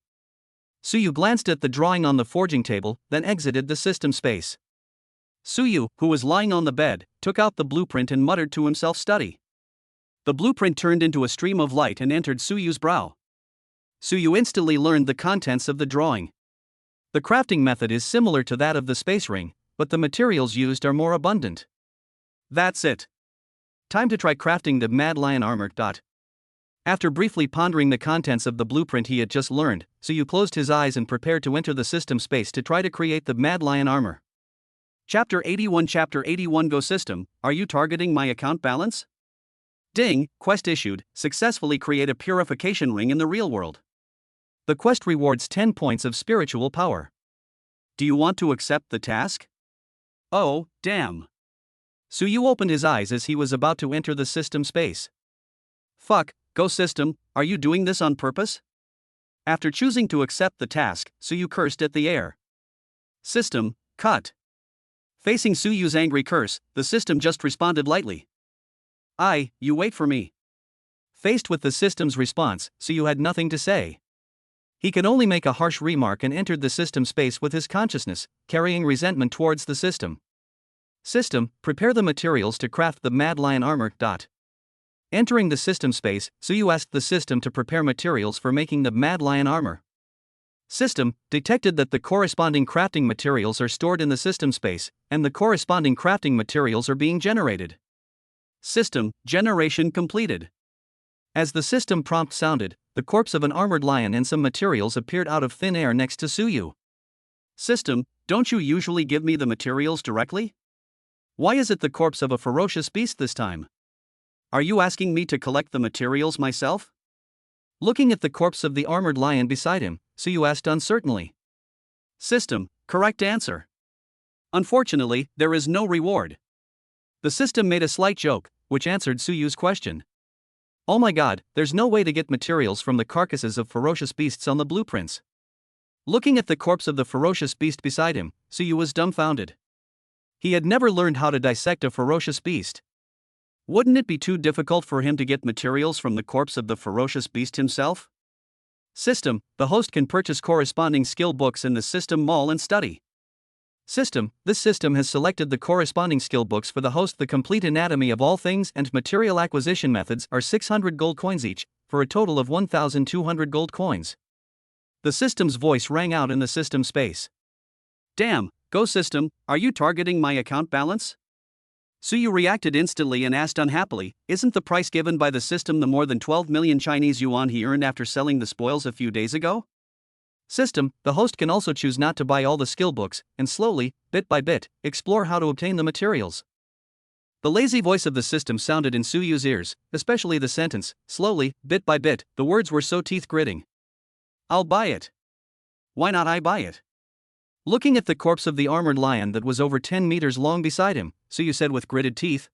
Suyu glanced at the drawing on the forging table, then exited the system space. Suyu, who was lying on the bed, took out the blueprint and muttered to himself, study. The blueprint turned into a stream of light and entered Suyu's brow. Suyu instantly learned the contents of the drawing. The crafting method is similar to that of the space ring, but the materials used are more abundant. That's it. Time to try crafting the Mad Lion armor. After briefly pondering the contents of the blueprint he had just learned, Suyu closed his eyes and prepared to enter the system space to try to create the Mad Lion armor. Chapter 81 Go System, are you targeting my account balance? Ding, quest issued, successfully create a purification ring in the real world. The quest rewards 10 points of spiritual power. Do you want to accept the task? Oh, damn. Suyu opened his eyes as he was about to enter the system space. Fuck, Go System, are you doing this on purpose? After choosing to accept the task, Suyu cursed at the air. System, cut. Facing Suyu's angry curse, the system just responded lightly. You wait for me. Faced with the system's response, Suyu had nothing to say. He could only make a harsh remark and entered the system space with his consciousness, carrying resentment towards the system. System, prepare the materials to craft the Mad Lion armor. Entering the system space, Suyu asked the system to prepare materials for making the Mad Lion armor. System, detected that the corresponding crafting materials are stored in the system space, and the corresponding crafting materials are being generated. System, generation completed. As the system prompt sounded, the corpse of an armored lion and some materials appeared out of thin air next to Suyu. System, don't you usually give me the materials directly? Why is it the corpse of a ferocious beast this time? Are you asking me to collect the materials myself? Looking at the corpse of the armored lion beside him, Suyu asked uncertainly. System, correct answer. Unfortunately, there is no reward. The system made a slight joke, which answered Suyu's question. Oh my god, there's no way to get materials from the carcasses of ferocious beasts on the blueprints. Looking at the corpse of the ferocious beast beside him, Suyu was dumbfounded. He had never learned how to dissect a ferocious beast. Wouldn't it be too difficult for him to get materials from the corpse of the ferocious beast himself? System, the host can purchase corresponding skill books in the system mall and study. System, this system has selected the corresponding skill books for the host. The complete anatomy of all things and material acquisition methods are 600 gold coins each, for a total of 1,200 gold coins. The system's voice rang out in the system space. Damn, go system, are you targeting my account balance? Suyu reacted instantly and asked unhappily, isn't the price given by the system the more than 12 million Chinese yuan he earned after selling the spoils a few days ago? System, the host can also choose not to buy all the skill books, and slowly, bit by bit, explore how to obtain the materials. The lazy voice of the system sounded in Suyu's ears, especially the sentence, slowly, bit by bit. The words were so teeth-gritting. I'll buy it. Why not I buy it? Looking at the corpse of the armored lion that was over 10 meters long beside him, Suyu said with gritted teeth.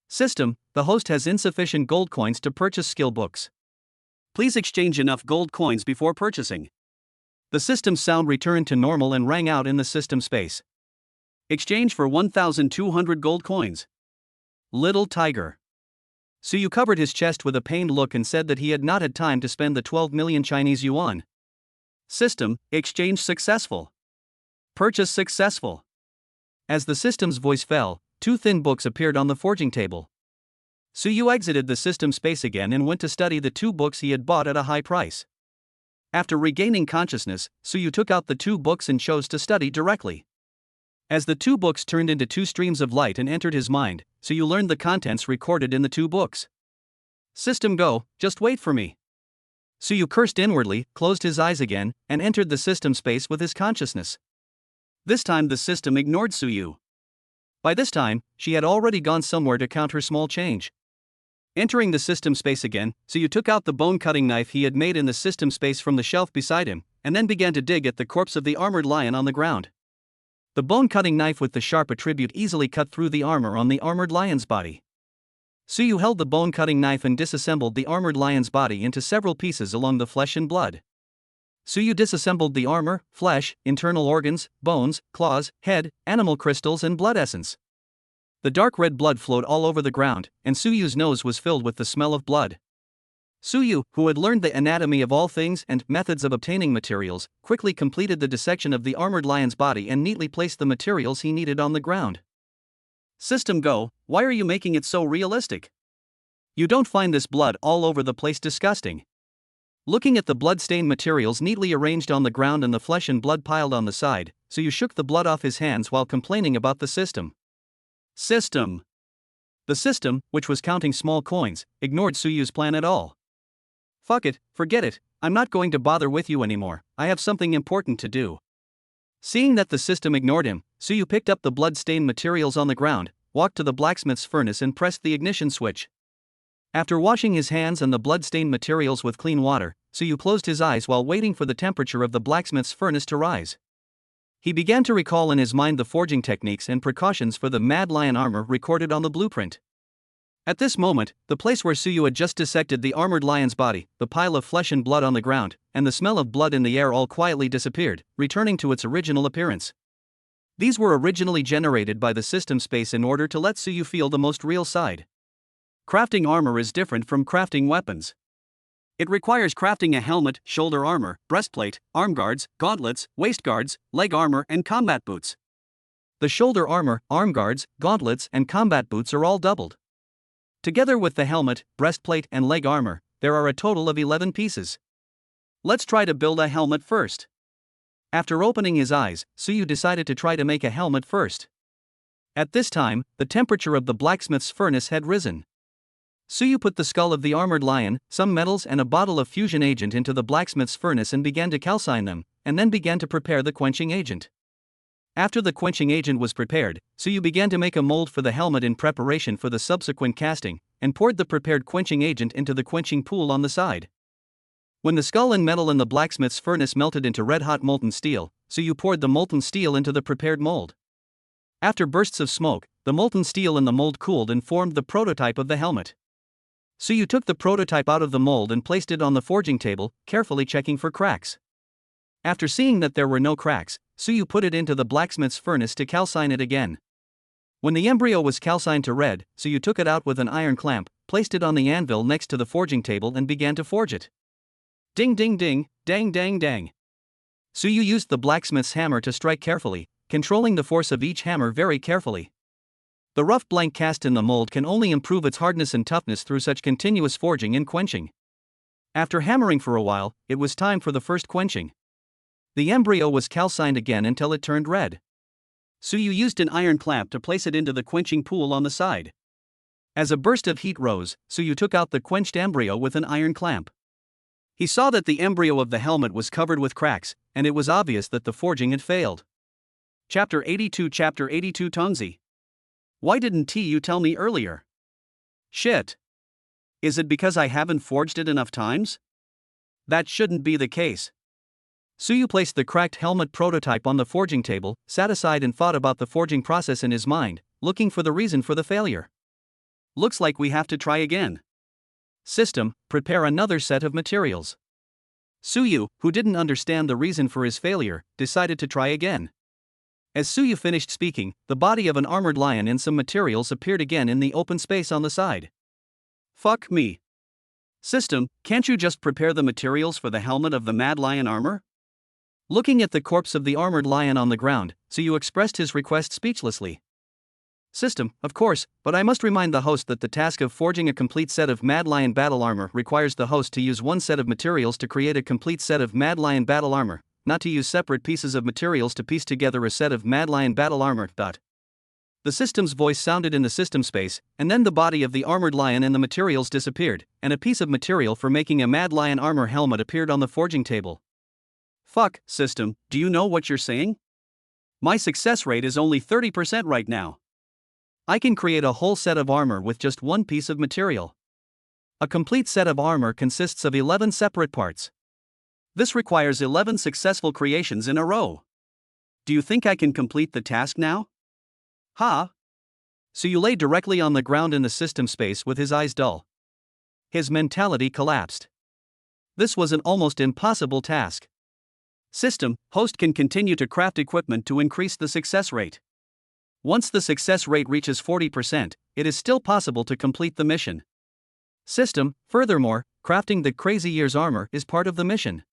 System, the host has insufficient gold coins to purchase skill books. Please exchange enough gold coins before purchasing. The system's sound returned to normal and rang out in the system space. Exchange for 1,200 gold coins. Little tiger. Suyu covered his chest with a pained look and said that he had not had time to spend the 12 million Chinese yuan. System, exchange successful. Purchase successful. As the system's voice fell, 2 thin books appeared on the forging table. Suyu exited the system space again and went to study the 2 books he had bought at a high price. After regaining consciousness, Suyu took out the 2 books and chose to study directly. As the 2 books turned into 2 streams of light and entered his mind, Suyu learned the contents recorded in the 2 books. System go, just wait for me. Suyu cursed inwardly, closed his eyes again, and entered the system space with his consciousness. This time the system ignored Suyu. By this time, she had already gone somewhere to count her small change. Entering the system space again, Suyu took out the bone-cutting knife he had made in the system space from the shelf beside him, and then began to dig at the corpse of the armored lion on the ground. The bone-cutting knife with the sharp attribute easily cut through the armor on the armored lion's body. Suyu held the bone-cutting knife and disassembled the armored lion's body into several pieces along the flesh and blood. Suyu disassembled the armor, flesh, internal organs, bones, claws, head, animal crystals and blood essence. The dark red blood flowed all over the ground, and Suyu's nose was filled with the smell of blood. Suyu, who had learned the anatomy of all things and methods of obtaining materials, quickly completed the dissection of the armored lion's body and neatly placed the materials he needed on the ground. System go, why are you making it so realistic? You don't find this blood all over the place disgusting? Looking at the blood-stained materials neatly arranged on the ground and the flesh and blood piled on the side, Suyu shook the blood off his hands while complaining about the system. System. The system, which was counting small coins, ignored Suyu's plan at all. Fuck it, forget it, I'm not going to bother with you anymore, I have something important to do. Seeing that the system ignored him, Suyu picked up the blood-stained materials on the ground, walked to the blacksmith's furnace and pressed the ignition switch. After washing his hands and the blood-stained materials with clean water, Suyu closed his eyes while waiting for the temperature of the blacksmith's furnace to rise. He began to recall in his mind the forging techniques and precautions for the Mad Lion armor recorded on the blueprint. At this moment, the place where Suyu had just dissected the armored lion's body, the pile of flesh and blood on the ground, and the smell of blood in the air all quietly disappeared, returning to its original appearance. These were originally generated by the system space in order to let Suyu feel the most real side. Crafting armor is different from crafting weapons. It requires crafting a helmet, shoulder armor, breastplate, arm guards, gauntlets, waist guards, leg armor, and combat boots. The shoulder armor, arm guards, gauntlets, and combat boots are all doubled. Together with the helmet, breastplate, and leg armor, there are a total of 11 pieces. Let's try to build a helmet first. After opening his eyes, Suyu decided to try to make a helmet first. At this time, the temperature of the blacksmith's furnace had risen. Suyu put the skull of the armored lion, some metals and a bottle of fusion agent into the blacksmith's furnace and began to calcine them, and then began to prepare the quenching agent. After the quenching agent was prepared, Suyu began to make a mold for the helmet in preparation for the subsequent casting, and poured the prepared quenching agent into the quenching pool on the side. When the skull and metal in the blacksmith's furnace melted into red-hot molten steel, Suyu poured the molten steel into the prepared mold. After bursts of smoke, the molten steel in the mold cooled and formed the prototype of the helmet. Suyu took the prototype out of the mold and placed it on the forging table, carefully checking for cracks. After seeing that there were no cracks, Suyu put it into the blacksmith's furnace to calcine it again. When the embryo was calcined to red, Suyu took it out with an iron clamp, placed it on the anvil next to the forging table and began to forge it. Ding ding ding, dang dang dang. Suyu used the blacksmith's hammer to strike carefully, controlling the force of each hammer very carefully. The rough blank cast in the mold can only improve its hardness and toughness through such continuous forging and quenching. After hammering for a while, it was time for the first quenching. The embryo was calcined again until it turned red. Suyu used an iron clamp to place it into the quenching pool on the side. As a burst of heat rose, Suyu took out the quenched embryo with an iron clamp. He saw that the embryo of the helmet was covered with cracks, and it was obvious that the forging had failed. Chapter 82 Tongzi. Why didn't you tell me earlier? Shit. Is it because I haven't forged it enough times? That shouldn't be the case. Suyu placed the cracked helmet prototype on the forging table, sat aside and thought about the forging process in his mind, looking for the reason for the failure. Looks like we have to try again. System, prepare another set of materials. Suyu, who didn't understand the reason for his failure, decided to try again. As Suyu finished speaking, the body of an armored lion and some materials appeared again in the open space on the side. Fuck me. System, can't you just prepare the materials for the helmet of the Mad Lion armor? Looking at the corpse of the armored lion on the ground, Suyu expressed his request speechlessly. System, of course, but I must remind the host that the task of forging a complete set of Mad Lion battle armor requires the host to use one set of materials to create a complete set of Mad Lion battle armor, not to use separate pieces of materials to piece together a set of Mad Lion battle armor. The system's voice sounded in the system space, and then the body of the armored lion and the materials disappeared, and a piece of material for making a Mad Lion armor helmet appeared on the forging table. Fuck, system, do you know what you're saying? My success rate is only 30% right now. I can create a whole set of armor with just one piece of material. A complete set of armor consists of 11 separate parts. This requires 11 successful creations in a row. Do you think I can complete the task now? Ha! Suyu lay directly on the ground in the system space with his eyes dull. His mentality collapsed. This was an almost impossible task. System, host can continue to craft equipment to increase the success rate. Once the success rate reaches 40%, it is still possible to complete the mission. System, furthermore, crafting the Crazy Year's armor is part of the mission.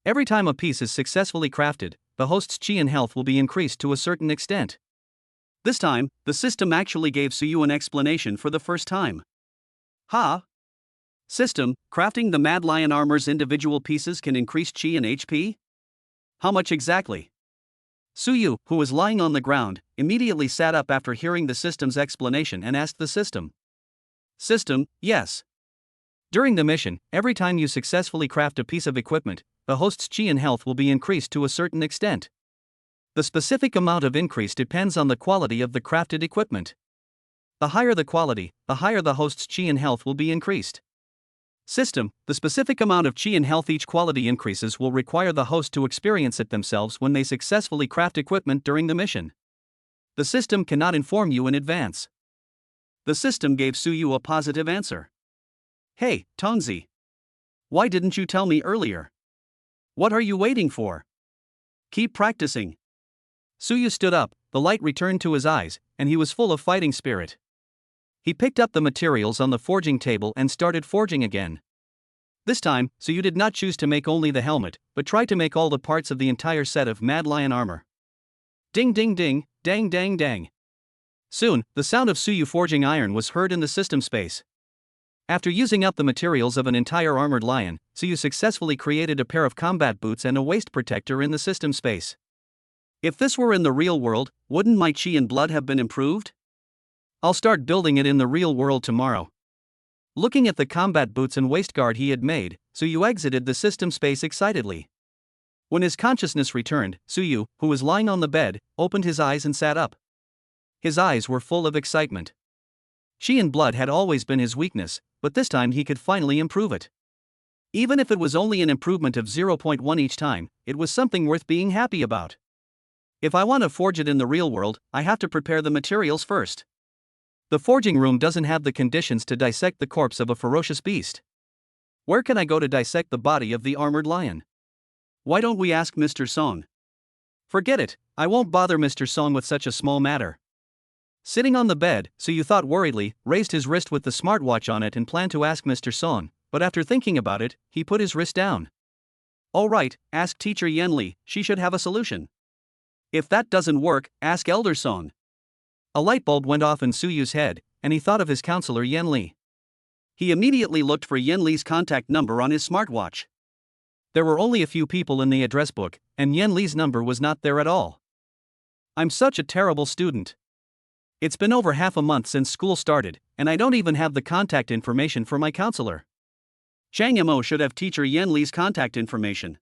Every time a piece is successfully crafted, the host's chi and health will be increased to a certain extent. This time, the system actually gave Suyu an explanation for the first time. Ha! System, crafting the Mad Lion armor's individual pieces can increase chi and HP? How much exactly? Suyu, who was lying on the ground, immediately sat up after hearing the system's explanation and asked the system. System, yes. During the mission, every time you successfully craft a piece of equipment, the host's chi and health will be increased to a certain extent. The specific amount of increase depends on the quality of the crafted equipment. The higher the quality, the higher the host's chi and health will be increased. System, the specific amount of chi and health each quality increases will require the host to experience it themselves when they successfully craft equipment during the mission. The system cannot inform you in advance. The system gave Suyu a positive answer. Hey, Tongzi. Why didn't you tell me earlier? What are you waiting for? Keep practicing. Suyu stood up, the light returned to his eyes, and he was full of fighting spirit. He picked up the materials on the forging table and started forging again. This time, Suyu did not choose to make only the helmet, but tried to make all the parts of the entire set of Mad Lion armor. Ding ding ding, dang dang dang. Soon, the sound of Suyu forging iron was heard in the system space. After using up the materials of an entire armored lion, Suyu successfully created a pair of combat boots and a waist protector in the system space. If this were in the real world, wouldn't my chi and blood have been improved? I'll start building it in the real world tomorrow. Looking at the combat boots and waistguard he had made, Suyu exited the system space excitedly. When his consciousness returned, Suyu, who was lying on the bed, opened his eyes and sat up. His eyes were full of excitement. She and blood had always been his weakness, but this time he could finally improve it. Even if it was only an improvement of 0.1 each time, it was something worth being happy about. If I want to forge it in the real world, I have to prepare the materials first. The forging room doesn't have the conditions to dissect the corpse of a ferocious beast. Where can I go to dissect the body of the armored lion? Why don't we ask Mr. Song? Forget it, I won't bother Mr. Song with such a small matter. Sitting on the bed, Suyu thought worriedly, raised his wrist with the smartwatch on it and planned to ask Mr. Song, but after thinking about it, he put his wrist down. All right, ask Teacher Yenli, she should have a solution. If that doesn't work, ask Elder Song. A light bulb went off in Suyu's head, and he thought of his counselor Yenli. He immediately looked for Yenli's contact number on his smartwatch. There were only a few people in the address book, and Yenli's number was not there at all. I'm such a terrible student. It's been over half a month since school started, and I don't even have the contact information for my counselor. Chang Mo should have Teacher Yenli's contact information.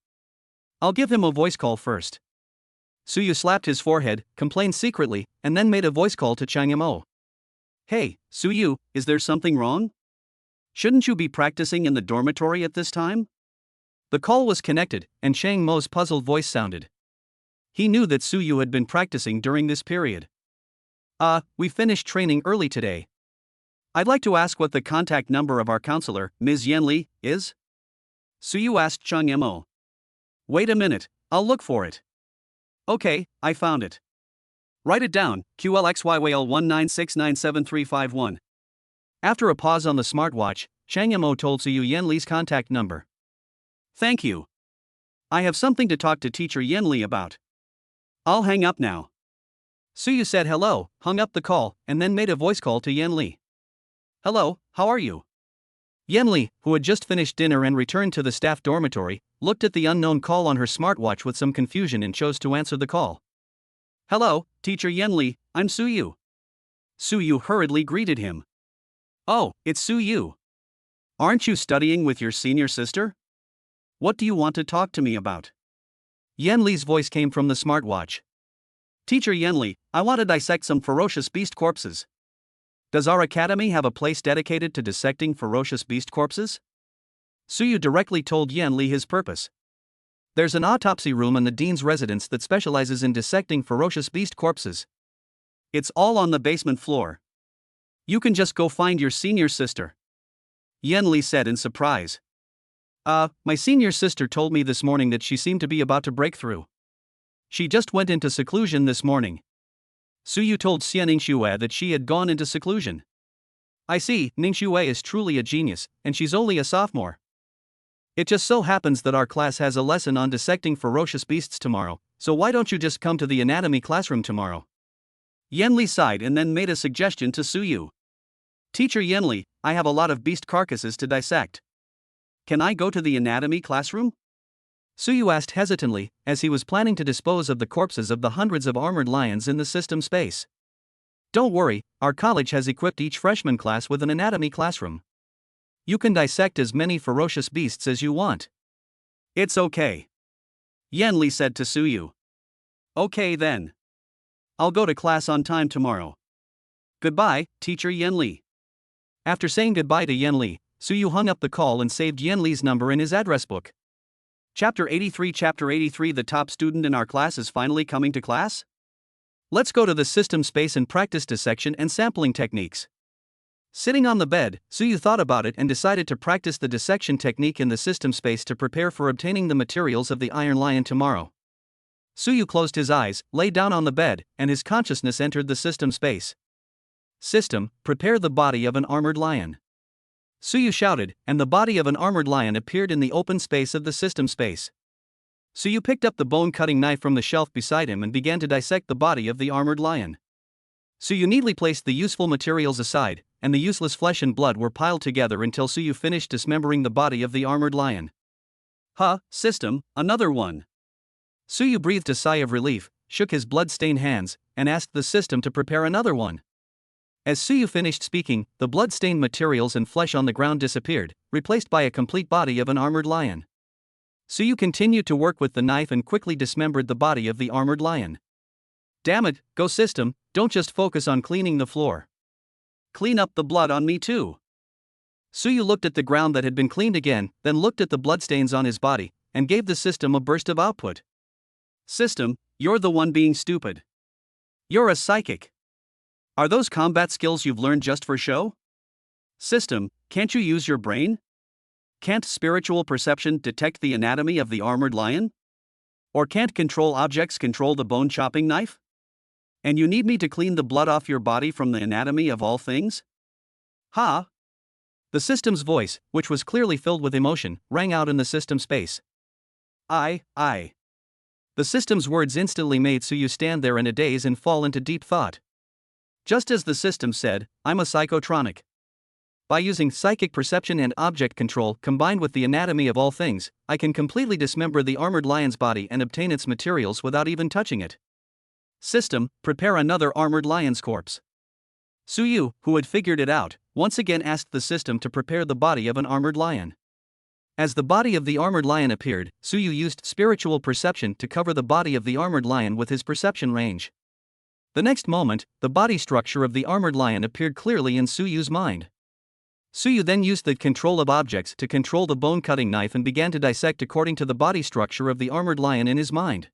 I'll give him a voice call first. Suyu slapped his forehead, complained secretly, and then made a voice call to Chang Mo. Hey, Suyu, is there something wrong? Shouldn't you be practicing in the dormitory at this time? The call was connected, and Chang Mo's puzzled voice sounded. He knew that Suyu had been practicing during this period. We finished training early today. I'd like to ask what the contact number of our counselor, Ms. Yenli, is? Suyu asked Chang Mo. Wait a minute, I'll look for it. Okay, I found it. Write it down, QLXYYL19697351. After a pause on the smartwatch, Chang Mo told Suyu Yenli's contact number. Thank you. I have something to talk to Teacher Yenli about. I'll hang up now. Suyu said hello, hung up the call, and then made a voice call to Yenli. Hello, how are you? Yenli, who had just finished dinner and returned to the staff dormitory, looked at the unknown call on her smartwatch with some confusion and chose to answer the call. Hello, Teacher Yenli, I'm Suyu. Suyu hurriedly greeted him. Oh, it's Suyu. Aren't you studying with your senior sister? What do you want to talk to me about? Yenli's voice came from the smartwatch. Teacher Yenli, I want to dissect some ferocious beast corpses. Does our academy have a place dedicated to dissecting ferocious beast corpses? Suyu directly told Yenli his purpose. There's an autopsy room in the dean's residence that specializes in dissecting ferocious beast corpses. It's all on the basement floor. You can just go find your senior sister. Yenli said in surprise. My senior sister told me this morning that she seemed to be about to break through. She just went into seclusion this morning. Suyu told Xian Ningxue that she had gone into seclusion. I see, Ningxue is truly a genius, and she's only a sophomore. It just so happens that our class has a lesson on dissecting ferocious beasts tomorrow, so why don't you just come to the anatomy classroom tomorrow? Yenli sighed and then made a suggestion to Suyu. Teacher Yenli, I have a lot of beast carcasses to dissect. Can I go to the anatomy classroom? Suyu asked hesitantly, as he was planning to dispose of the corpses of the hundreds of armored lions in the system space. Don't worry, our college has equipped each freshman class with an anatomy classroom. You can dissect as many ferocious beasts as you want. It's okay. Yenli said to Suyu. Okay then. I'll go to class on time tomorrow. Goodbye, Teacher Yenli. After saying goodbye to Yenli, Suyu hung up the call and saved Yenli's number in his address book. Chapter 83 The top student in our class is finally coming to class? Let's go to the system space and practice dissection and sampling techniques. Sitting on the bed, Suyu thought about it and decided to practice the dissection technique in the system space to prepare for obtaining the materials of the Iron Lion tomorrow. Suyu closed his eyes, lay down on the bed, and his consciousness entered the system space. System, prepare the body of an armored lion. Suyu shouted, and the body of an armored lion appeared in the open space of the system space. Suyu picked up the bone-cutting knife from the shelf beside him and began to dissect the body of the armored lion. Suyu neatly placed the useful materials aside, and the useless flesh and blood were piled together until Suyu finished dismembering the body of the armored lion. System, another one. Suyu breathed a sigh of relief, shook his blood-stained hands, and asked the system to prepare another one. As Suyu finished speaking, the blood-stained materials and flesh on the ground disappeared, replaced by a complete body of an armored lion. Suyu continued to work with the knife and quickly dismembered the body of the armored lion. Damn it, Go System, don't just focus on cleaning the floor. Clean up the blood on me too. Suyu looked at the ground that had been cleaned again, then looked at the bloodstains on his body, and gave the system a burst of output. System, you're the one being stupid. You're a psychic. Are those combat skills you've learned just for show? System, can't you use your brain? Can't spiritual perception detect the anatomy of the armored lion? Or can't control objects control the bone-chopping knife? And you need me to clean the blood off your body from the anatomy of all things? Ha! The system's voice, which was clearly filled with emotion, rang out in the system space. I. The system's words instantly made Suyu stand there in a daze and fall into deep thought. Just as the system said, I'm a psychotronic. By using psychic perception and object control combined with the anatomy of all things, I can completely dismember the armored lion's body and obtain its materials without even touching it. System, prepare another armored lion's corpse. Suyu, who had figured it out, once again asked the system to prepare the body of an armored lion. As the body of the armored lion appeared, Suyu used spiritual perception to cover the body of the armored lion with his perception range. The next moment, the body structure of the armored lion appeared clearly in Suyu's mind. Suyu then used the control of objects to control the bone-cutting knife and began to dissect according to the body structure of the armored lion in his mind.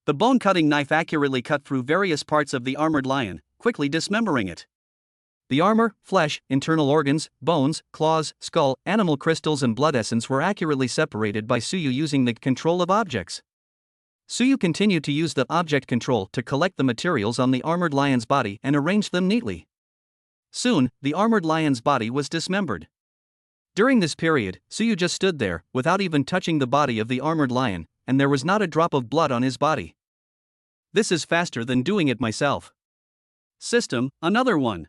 The bone-cutting knife accurately cut through various parts of the armored lion, quickly dismembering it. The armor, flesh, internal organs, bones, claws, skull, animal crystals and blood essence were accurately separated by Suyu using the control of objects. Suyu continued to use the object control to collect the materials on the armored lion's body and arrange them neatly. Soon, the armored lion's body was dismembered. During this period, Suyu just stood there, without even touching the body of the armored lion, and there was not a drop of blood on his body. This is faster than doing it myself. System, another one.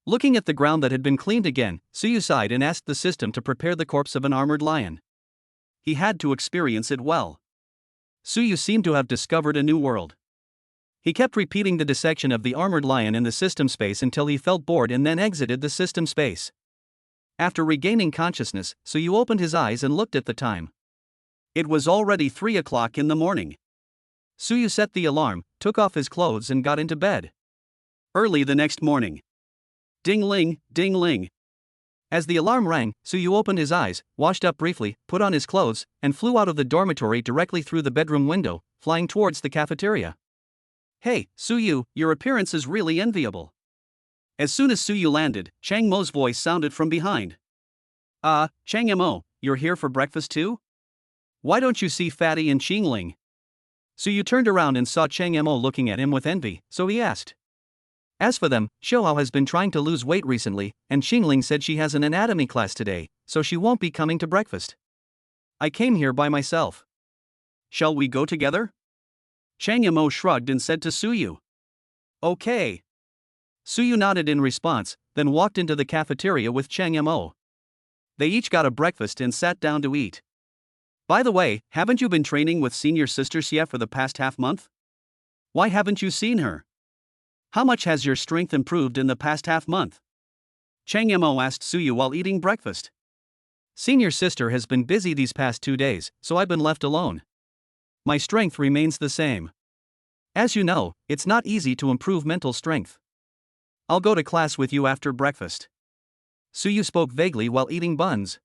Looking at the ground that had been cleaned again, Suyu sighed and asked the system to prepare the corpse of an armored lion. He had to experience it well. Suyu seemed to have discovered a new world. He kept repeating the dissection of the armored lion in the system space until he felt bored and then exited the system space. After regaining consciousness, Suyu opened his eyes and looked at the time. It was already 3 o'clock in the morning. Suyu set the alarm, took off his clothes and got into bed. Early the next morning. Ding-ling, ding-ling. As the alarm rang, Suyu opened his eyes, washed up briefly, put on his clothes, and flew out of the dormitory directly through the bedroom window, flying towards the cafeteria. Hey, Suyu, your appearance is really enviable. As soon as Suyu landed, Chang Mo's voice sounded from behind. Chang Mo, you're here for breakfast too? Why don't you see Fatty and Xingling? Suyu turned around and saw Chang Mo looking at him with envy, so he asked. As for them, Xiaohao has been trying to lose weight recently, and Xingling said she has an anatomy class today, so she won't be coming to breakfast. I came here by myself. Shall we go together? Chang Mo shrugged and said to Suyu. Okay. Suyu nodded in response, then walked into the cafeteria with Chang Mo. They each got a breakfast and sat down to eat. By the way, haven't you been training with senior sister Xie for the past half month? Why haven't you seen her? How much has your strength improved in the past half month? Chang Mo asked Suyu while eating breakfast. Senior sister has been busy these past 2 days, so I've been left alone. My strength remains the same. As you know, it's not easy to improve mental strength. I'll go to class with you after breakfast. Suyu spoke vaguely while eating buns.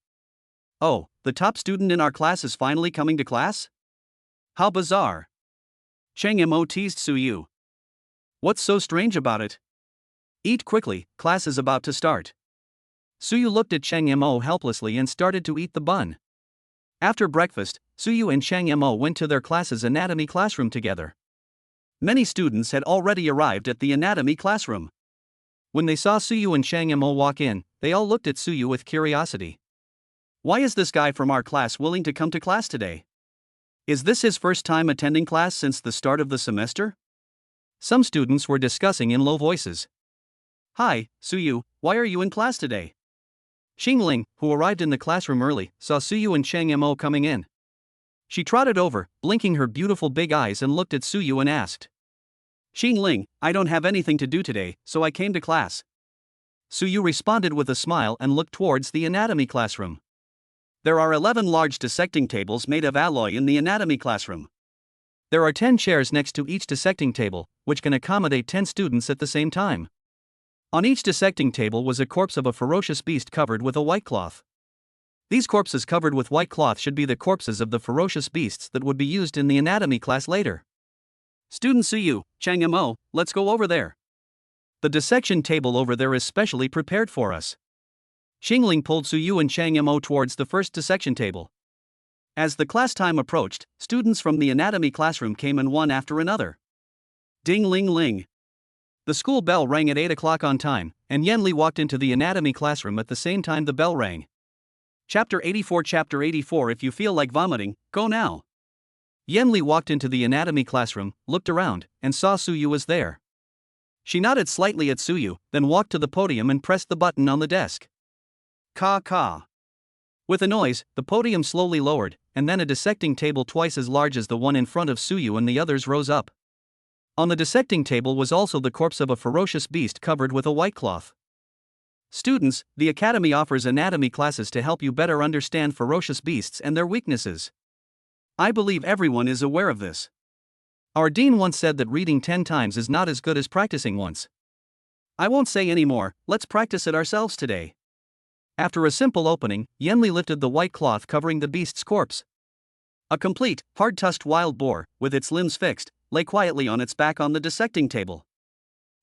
Oh, the top student in our class is finally coming to class? How bizarre. Chang Mo teased Suyu. What's so strange about it? Eat quickly, class is about to start. Suyu looked at Chang Mo helplessly and started to eat the bun. After breakfast, Suyu and Chang Mo went to their class's anatomy classroom together. Many students had already arrived at the anatomy classroom. When they saw Suyu and Chang Mo walk in, they all looked at Suyu with curiosity. Why is this guy from our class willing to come to class today? Is this his first time attending class since the start of the semester? Some students were discussing in low voices. Hi, Suyu, why are you in class today? Xingling, who arrived in the classroom early, saw Suyu and Chang Mo coming in. She trotted over, blinking her beautiful big eyes and looked at Suyu and asked. Xingling, I don't have anything to do today, so I came to class. Suyu responded with a smile and looked towards the anatomy classroom. There are 11 large dissecting tables made of alloy in the anatomy classroom. There are 10 chairs next to each dissecting table, which can accommodate 10 students at the same time. On each dissecting table was a corpse of a ferocious beast covered with a white cloth. These corpses covered with white cloth should be the corpses of the ferocious beasts that would be used in the anatomy class later. Student Suyu, Chang Mo, let's go over there. The dissection table over there is specially prepared for us. Xingling pulled Suyu and Chang Mo towards the first dissection table. As the class time approached, students from the anatomy classroom came in one after another. Ding ling ling. The school bell rang at 8 o'clock on time, and Yanli walked into the anatomy classroom at the same time the bell rang. Chapter 84 Chapter 84 If you feel like vomiting, go now. Yanli walked into the anatomy classroom, looked around, and saw Suyu was there. She nodded slightly at Suyu, then walked to the podium and pressed the button on the desk. Ka ka. With a noise, the podium slowly lowered, and then a dissecting table twice as large as the one in front of Suyu and the others rose up. On the dissecting table was also the corpse of a ferocious beast covered with a white cloth. Students, the Academy offers anatomy classes to help you better understand ferocious beasts and their weaknesses. I believe everyone is aware of this. Our dean once said that reading 10 times is not as good as practicing once. I won't say any more, let's practice it ourselves today. After a simple opening, Yanli lifted the white cloth covering the beast's corpse. A complete, hard-tusked wild boar, with its limbs fixed, lay quietly on its back on the dissecting table.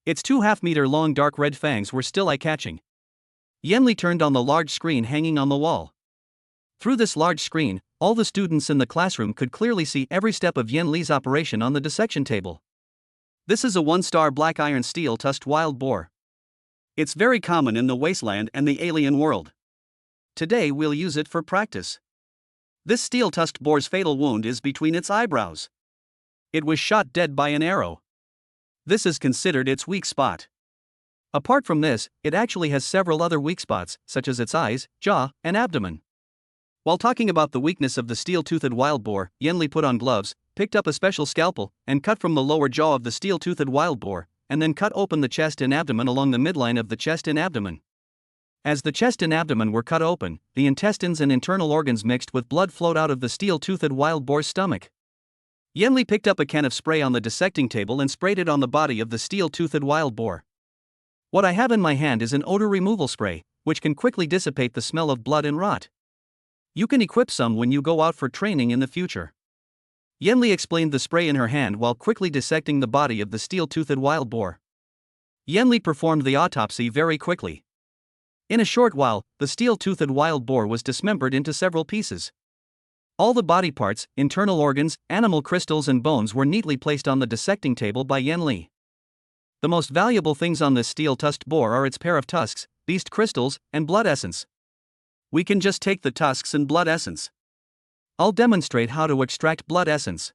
Its 2.5-meter-long dark red fangs were still eye-catching. Yanli turned on the large screen hanging on the wall. Through this large screen, all the students in the classroom could clearly see every step of Yanli's operation on the dissection table. This is a 1-star black iron steel-tusked wild boar. It's very common in the wasteland and the alien world. Today we'll use it for practice. This steel-tusked boar's fatal wound is between its eyebrows. It was shot dead by an arrow. This is considered its weak spot. Apart from this, it actually has several other weak spots, such as its eyes, jaw, and abdomen. While talking about the weakness of the steel-toothed wild boar, Yanli put on gloves, picked up a special scalpel, and cut from the lower jaw of the steel-toothed wild boar, and then cut open the chest and abdomen along the midline of the chest and abdomen. As the chest and abdomen were cut open, the intestines and internal organs mixed with blood flowed out of the steel-toothed wild boar's stomach. Yanli picked up a can of spray on the dissecting table and sprayed it on the body of the steel-toothed wild boar. What I have in my hand is an odor removal spray, which can quickly dissipate the smell of blood and rot. You can equip some when you go out for training in the future. Yanli explained the spray in her hand while quickly dissecting the body of the steel-toothed wild boar. Yanli performed the autopsy very quickly. In a short while, the steel-toothed wild boar was dismembered into several pieces. All the body parts, internal organs, animal crystals and bones were neatly placed on the dissecting table by Yanli. The most valuable things on this steel-tusked boar are its pair of tusks, beast crystals, and blood essence. We can just take the tusks and blood essence. I'll demonstrate how to extract blood essence.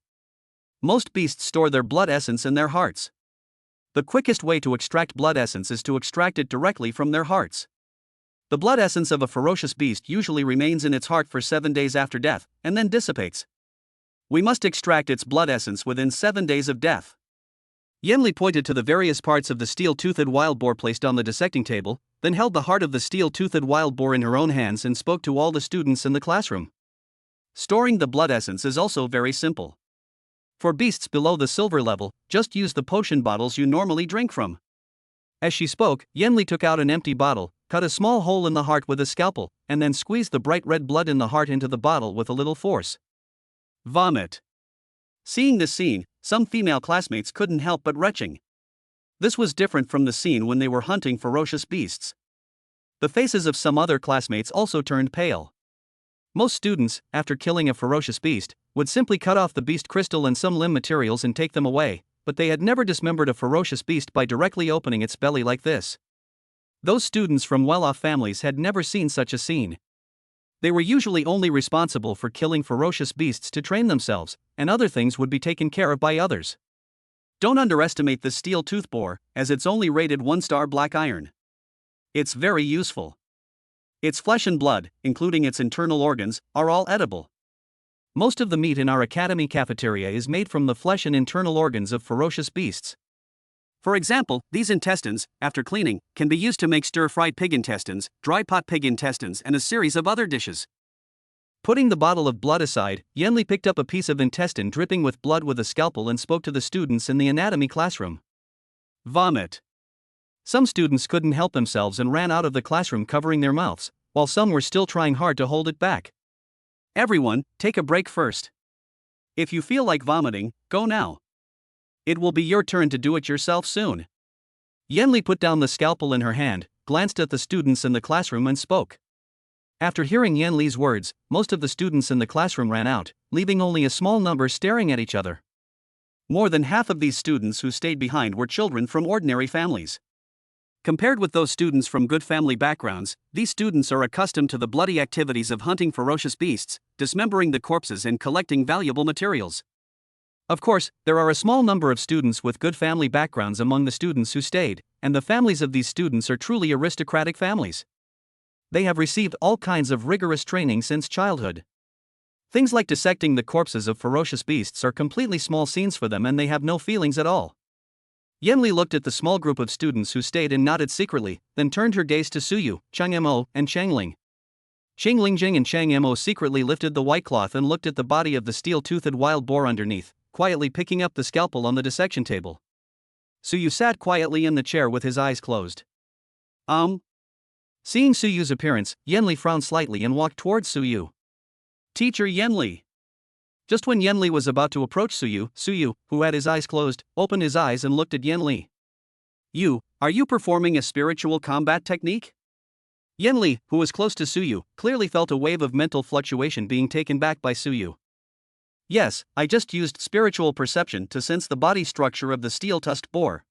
Most beasts store their blood essence in their hearts. The quickest way to extract blood essence is to extract it directly from their hearts. The blood essence of a ferocious beast usually remains in its heart for 7 days after death, and then dissipates. We must extract its blood essence within 7 days of death. Yanli pointed to the various parts of the steel-toothed wild boar placed on the dissecting table, then held the heart of the steel-toothed wild boar in her own hands and spoke to all the students in the classroom. Storing the blood essence is also very simple. For beasts below the silver level, just use the potion bottles you normally drink from. As she spoke, Yanli took out an empty bottle, cut a small hole in the heart with a scalpel, and then squeezed the bright red blood in the heart into the bottle with a little force. Vomit. Seeing this scene, some female classmates couldn't help but retching. This was different from the scene when they were hunting ferocious beasts. The faces of some other classmates also turned pale. Most students, after killing a ferocious beast, would simply cut off the beast crystal and some limb materials and take them away, but they had never dismembered a ferocious beast by directly opening its belly like this. Those students from well-off families had never seen such a scene. They were usually only responsible for killing ferocious beasts to train themselves, and other things would be taken care of by others. Don't underestimate the steel-tooth boar, as it's only rated 1-star black iron. It's very useful. Its flesh and blood, including its internal organs, are all edible. Most of the meat in our academy cafeteria is made from the flesh and internal organs of ferocious beasts. For example, these intestines, after cleaning, can be used to make stir-fried pig intestines, dry pot pig intestines, and a series of other dishes. Putting the bottle of blood aside, Yenli picked up a piece of intestine dripping with blood with a scalpel and spoke to the students in the anatomy classroom. Vomit. Some students couldn't help themselves and ran out of the classroom covering their mouths, while some were still trying hard to hold it back. Everyone, take a break first. If you feel like vomiting, go now. It will be your turn to do it yourself soon. Yenli put down the scalpel in her hand, glanced at the students in the classroom and spoke. After hearing Yenli's words, most of the students in the classroom ran out, leaving only a small number staring at each other. More than half of these students who stayed behind were children from ordinary families. Compared with those students from good family backgrounds, these students are accustomed to the bloody activities of hunting ferocious beasts, dismembering the corpses, and collecting valuable materials. Of course, there are a small number of students with good family backgrounds among the students who stayed, and the families of these students are truly aristocratic families. They have received all kinds of rigorous training since childhood. Things like dissecting the corpses of ferocious beasts are completely small scenes for them, and they have no feelings at all. Yenli looked at the small group of students who stayed and nodded secretly, then turned her gaze to Suyu, Chang Mo, and Changling. Chang Lingjing and Chang Mo secretly lifted the white cloth and looked at the body of the steel-toothed wild boar underneath, quietly picking up the scalpel on the dissection table. Suyu sat quietly in the chair with his eyes closed. Seeing Suyu's appearance, Yenli frowned slightly and walked towards Suyu. Teacher Yenli. Just when Yenli was about to approach Suyu, who had his eyes closed, opened his eyes and looked at Yenli. Are you performing a spiritual combat technique? Yenli, who was close to Suyu, clearly felt a wave of mental fluctuation being taken back by Suyu. Yes, I just used spiritual perception to sense the body structure of the steel-tusked boar.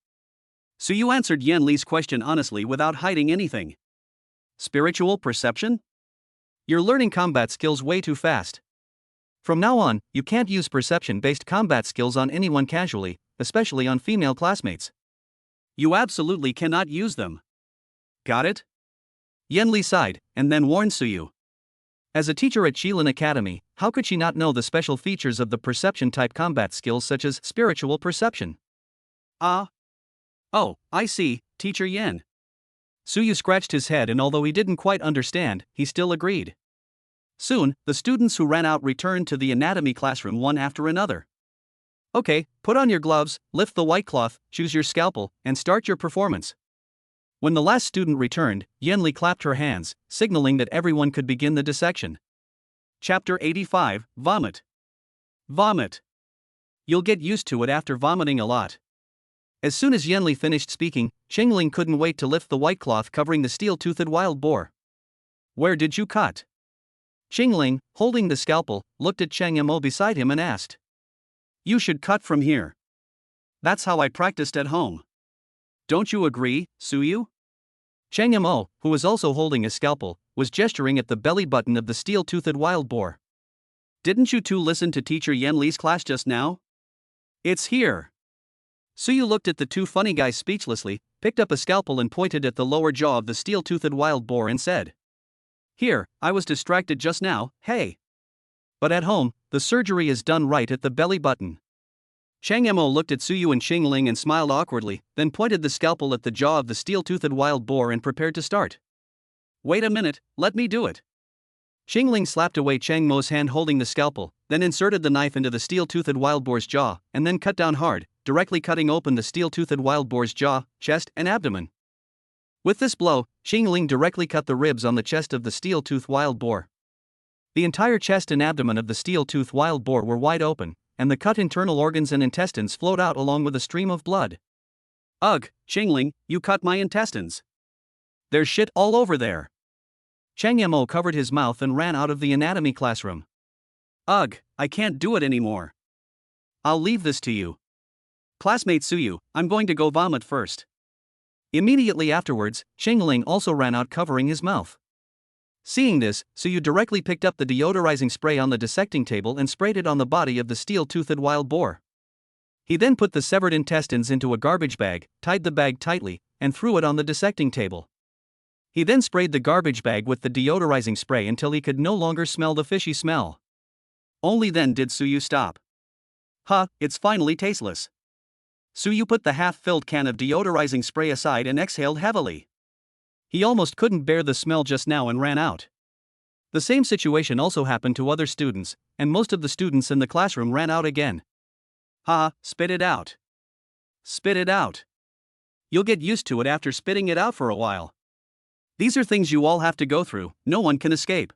Suyu answered Yenli's question honestly without hiding anything. Spiritual perception? You're learning combat skills way too fast. From now on, you can't use perception-based combat skills on anyone casually, especially on female classmates. You absolutely cannot use them. Got it? Yenli sighed, and then warned Suyu. As a teacher at Shilin Academy, how could she not know the special features of the perception-type combat skills such as spiritual perception? Oh, I see, Teacher Yen. Suyu scratched his head, and although he didn't quite understand, he still agreed. Soon, the students who ran out returned to the anatomy classroom one after another. Okay, put on your gloves, lift the white cloth, choose your scalpel, and start your performance. When the last student returned, Yenli clapped her hands, signaling that everyone could begin the dissection. Chapter 85, Vomit. Vomit. You'll get used to it after vomiting a lot. As soon as Yenli finished speaking, Chingling couldn't wait to lift the white cloth covering the steel-toothed wild boar. Where did you cut? Chingling, holding the scalpel, looked at Chang Mo beside him and asked. You should cut from here. That's how I practiced at home. Don't you agree, Suyu? Chang Mo, who was also holding a scalpel, was gesturing at the belly button of the steel-toothed wild boar. Didn't you two listen to Teacher Yenli's class just now? It's here. Suyu looked at the two funny guys speechlessly, picked up a scalpel and pointed at the lower jaw of the steel-toothed wild boar and said. Here, I was distracted just now, hey. But at home, the surgery is done right at the belly button. Chang Mo looked at Suyu and Qingling and smiled awkwardly, then pointed the scalpel at the jaw of the steel-toothed wild boar and prepared to start. Wait a minute, let me do it. Qingling slapped away Chang Mo's hand holding the scalpel, then inserted the knife into the steel-toothed wild boar's jaw, and then cut down hard, directly cutting open the steel-toothed wild boar's jaw, chest, and abdomen. With this blow, Qingling directly cut the ribs on the chest of the steel-toothed wild boar. The entire chest and abdomen of the steel-toothed wild boar were wide open, and the cut internal organs and intestines flowed out along with a stream of blood. Ugh, Qingling, you cut my intestines. There's shit all over there. Chang Mo covered his mouth and ran out of the anatomy classroom. Ugh, I can't do it anymore. I'll leave this to you. Classmate Suyu, I'm going to go vomit first. Immediately afterwards, Qingling also ran out covering his mouth. Seeing this, Suyu directly picked up the deodorizing spray on the dissecting table and sprayed it on the body of the steel-toothed wild boar. He then put the severed intestines into a garbage bag, tied the bag tightly, and threw it on the dissecting table. He then sprayed the garbage bag with the deodorizing spray until he could no longer smell the fishy smell. Only then did Suyu stop. It's finally tasteless. Suyu put the half-filled can of deodorizing spray aside and exhaled heavily. He almost couldn't bear the smell just now and ran out. The same situation also happened to other students, and most of the students in the classroom ran out again. Ha, spit it out. Spit it out. You'll get used to it after spitting it out for a while. These are things you all have to go through, no one can escape.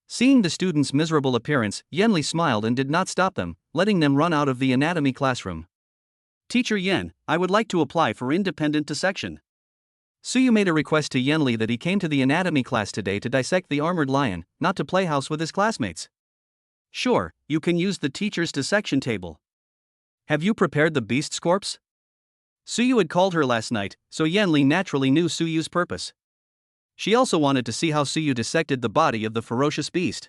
Seeing the students' miserable appearance, Yenli smiled and did not stop them, letting them run out of the anatomy classroom. Teacher Yen, I would like to apply for independent dissection. Suyu made a request to Yenli that he came to the anatomy class today to dissect the armored lion, not to play house with his classmates. Sure, you can use the teacher's dissection table. Have you prepared the beast's corpse? Suyu had called her last night, so Yenli naturally knew Suyu's purpose. She also wanted to see how Suyu dissected the body of the ferocious beast.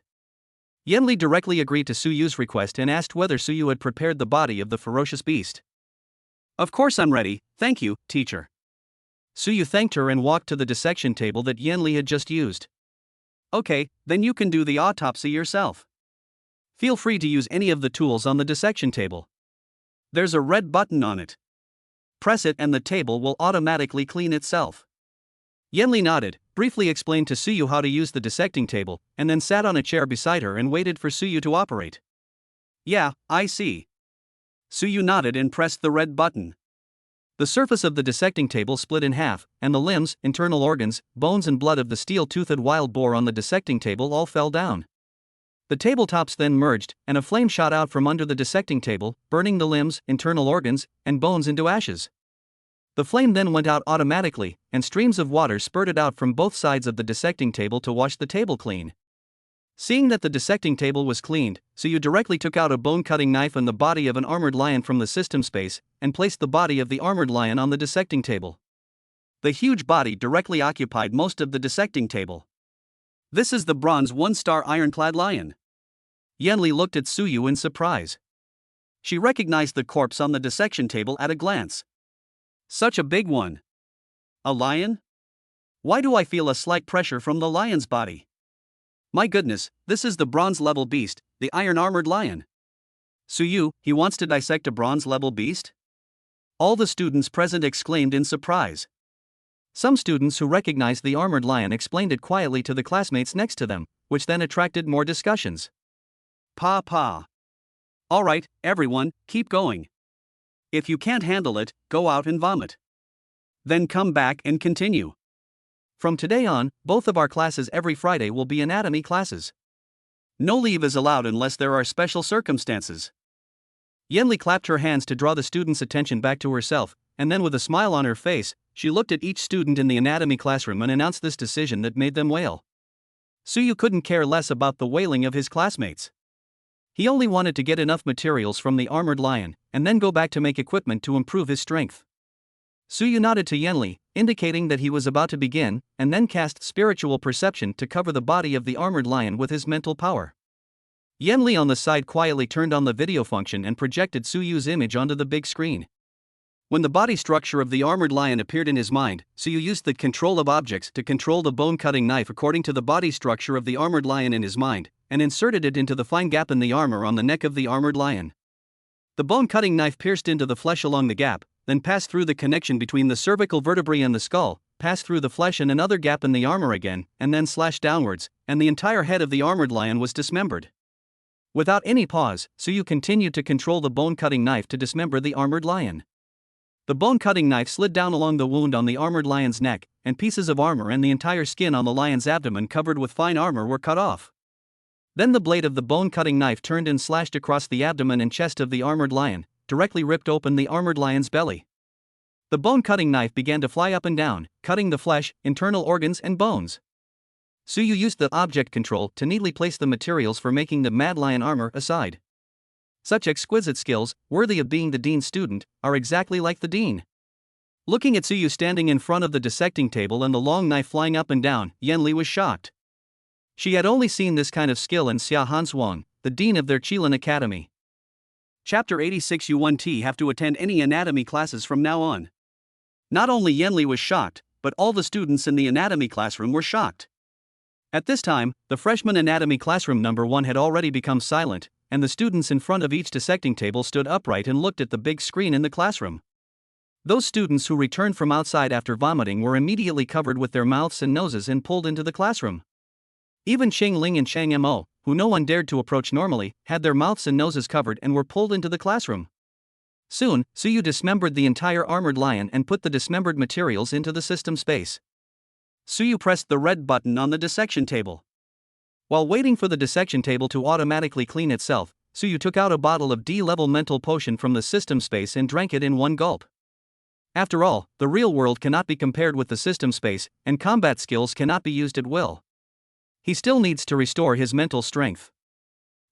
Yenli directly agreed to Suyu's request and asked whether Suyu had prepared the body of the ferocious beast. Of course I'm ready, thank you, teacher. Suyu thanked her and walked to the dissection table that Yenli had just used. Okay, then you can do the autopsy yourself. Feel free to use any of the tools on the dissection table. There's a red button on it. Press it and the table will automatically clean itself. Yenli nodded, briefly explained to Suyu how to use the dissecting table, and then sat on a chair beside her and waited for Suyu to operate. Yeah, I see. Suyu nodded and pressed the red button. The surface of the dissecting table split in half, and the limbs, internal organs, bones and blood of the steel-toothed wild boar on the dissecting table all fell down. The tabletops then merged, and a flame shot out from under the dissecting table, burning the limbs, internal organs, and bones into ashes. The flame then went out automatically, and streams of water spurted out from both sides of the dissecting table to wash the table clean. Seeing that the dissecting table was cleaned, Suyu directly took out a bone-cutting knife and the body of an armored lion from the system space, and placed the body of the armored lion on the dissecting table. The huge body directly occupied most of the dissecting table. This is the bronze 1-star ironclad lion. Yenli looked at Suyu in surprise. She recognized the corpse on the dissection table at a glance. Such a big one. A lion? Why do I feel a slight pressure from the lion's body? My goodness, this is the bronze-level beast, the iron-armored lion. Suyu, he wants to dissect a bronze-level beast? All the students present exclaimed in surprise. Some students who recognized the armored lion explained it quietly to the classmates next to them, which then attracted more discussions. Pa. Alright, everyone, keep going. If you can't handle it, go out and vomit. Then come back and continue. From today on, both of our classes every Friday will be anatomy classes. No leave is allowed unless there are special circumstances. Yenli clapped her hands to draw the students' attention back to herself, and then with a smile on her face, she looked at each student in the anatomy classroom and announced this decision that made them wail. Suyu couldn't care less about the wailing of his classmates. He only wanted to get enough materials from the armored lion, and then go back to make equipment to improve his strength. Suyu nodded to Yenli, indicating that he was about to begin, and then cast spiritual perception to cover the body of the armored lion with his mental power. Yenli on the side quietly turned on the video function and projected Suyu's image onto the big screen. When the body structure of the armored lion appeared in his mind, Suyu used the control of objects to control the bone-cutting knife according to the body structure of the armored lion in his mind, and inserted it into the fine gap in the armor on the neck of the armored lion. The bone-cutting knife pierced into the flesh along the gap, then passed through the connection between the cervical vertebrae and the skull, passed through the flesh and another gap in the armor again, and then slashed downwards, and the entire head of the armored lion was dismembered. Without any pause, Suyu continued to control the bone-cutting knife to dismember the armored lion. The bone-cutting knife slid down along the wound on the armored lion's neck, and pieces of armor and the entire skin on the lion's abdomen covered with fine armor were cut off. Then the blade of the bone-cutting knife turned and slashed across the abdomen and chest of the armored lion, directly ripped open the armored lion's belly. The bone-cutting knife began to fly up and down, cutting the flesh, internal organs and bones. Suyu used the object control to neatly place the materials for making the mad lion armor aside. Such exquisite skills, worthy of being the dean's student, are exactly like the dean. Looking at Suyu standing in front of the dissecting table and the long knife flying up and down, Yenli was shocked. She had only seen this kind of skill in Xia Hanzhuang, the dean of their Qilin Academy. Chapter 86. You won't have to attend any anatomy classes from now on. Not only Yenli was shocked, but all the students in the anatomy classroom were shocked. At this time, the freshman anatomy classroom number 1 had already become silent, and the students in front of each dissecting table stood upright and looked at the big screen in the classroom. Those students who returned from outside after vomiting were immediately covered with their mouths and noses and pulled into the classroom. Even Cheng Ling and Chang Mo, who no one dared to approach normally, had their mouths and noses covered and were pulled into the classroom. Soon, Suyu dismembered the entire armored lion and put the dismembered materials into the system space. Suyu pressed the red button on the dissection table. While waiting for the dissection table to automatically clean itself, Suyu took out a bottle of D-level mental potion from the system space and drank it in one gulp. After all, the real world cannot be compared with the system space, and combat skills cannot be used at will. He still needs to restore his mental strength.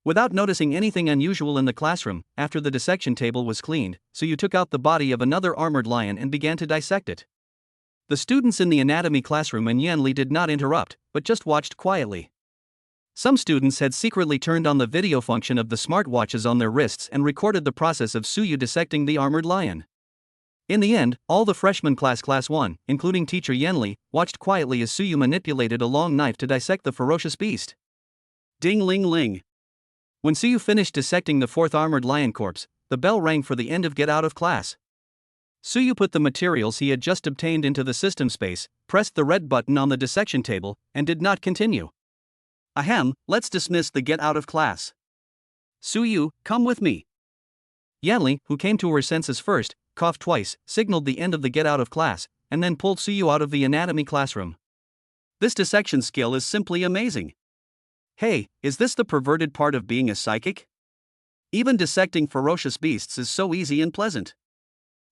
Without noticing anything unusual in the classroom, after the dissection table was cleaned, Suyu took out the body of another armored lion and began to dissect it. The students in the anatomy classroom and Yanli did not interrupt, but just watched quietly. Some students had secretly turned on the video function of the smartwatches on their wrists and recorded the process of Suyu dissecting the armored lion. In the end, all the freshman class 1, including teacher Yanli, watched quietly as Suyu manipulated a long knife to dissect the ferocious beast. Ding ling ling. When Suyu finished dissecting the fourth armored lion corpse, the bell rang for the end of get out of class. Suyu put the materials he had just obtained into the system space, pressed the red button on the dissection table, and did not continue. Ahem, let's dismiss the get out of class. Suyu, come with me. Yanli, who came to her senses first, coughed twice, signaled the end of the get out of class, and then pulled Suyu out of the anatomy classroom. This dissection skill is simply amazing. Hey, is this the perverted part of being a psychic? Even dissecting ferocious beasts is so easy and pleasant.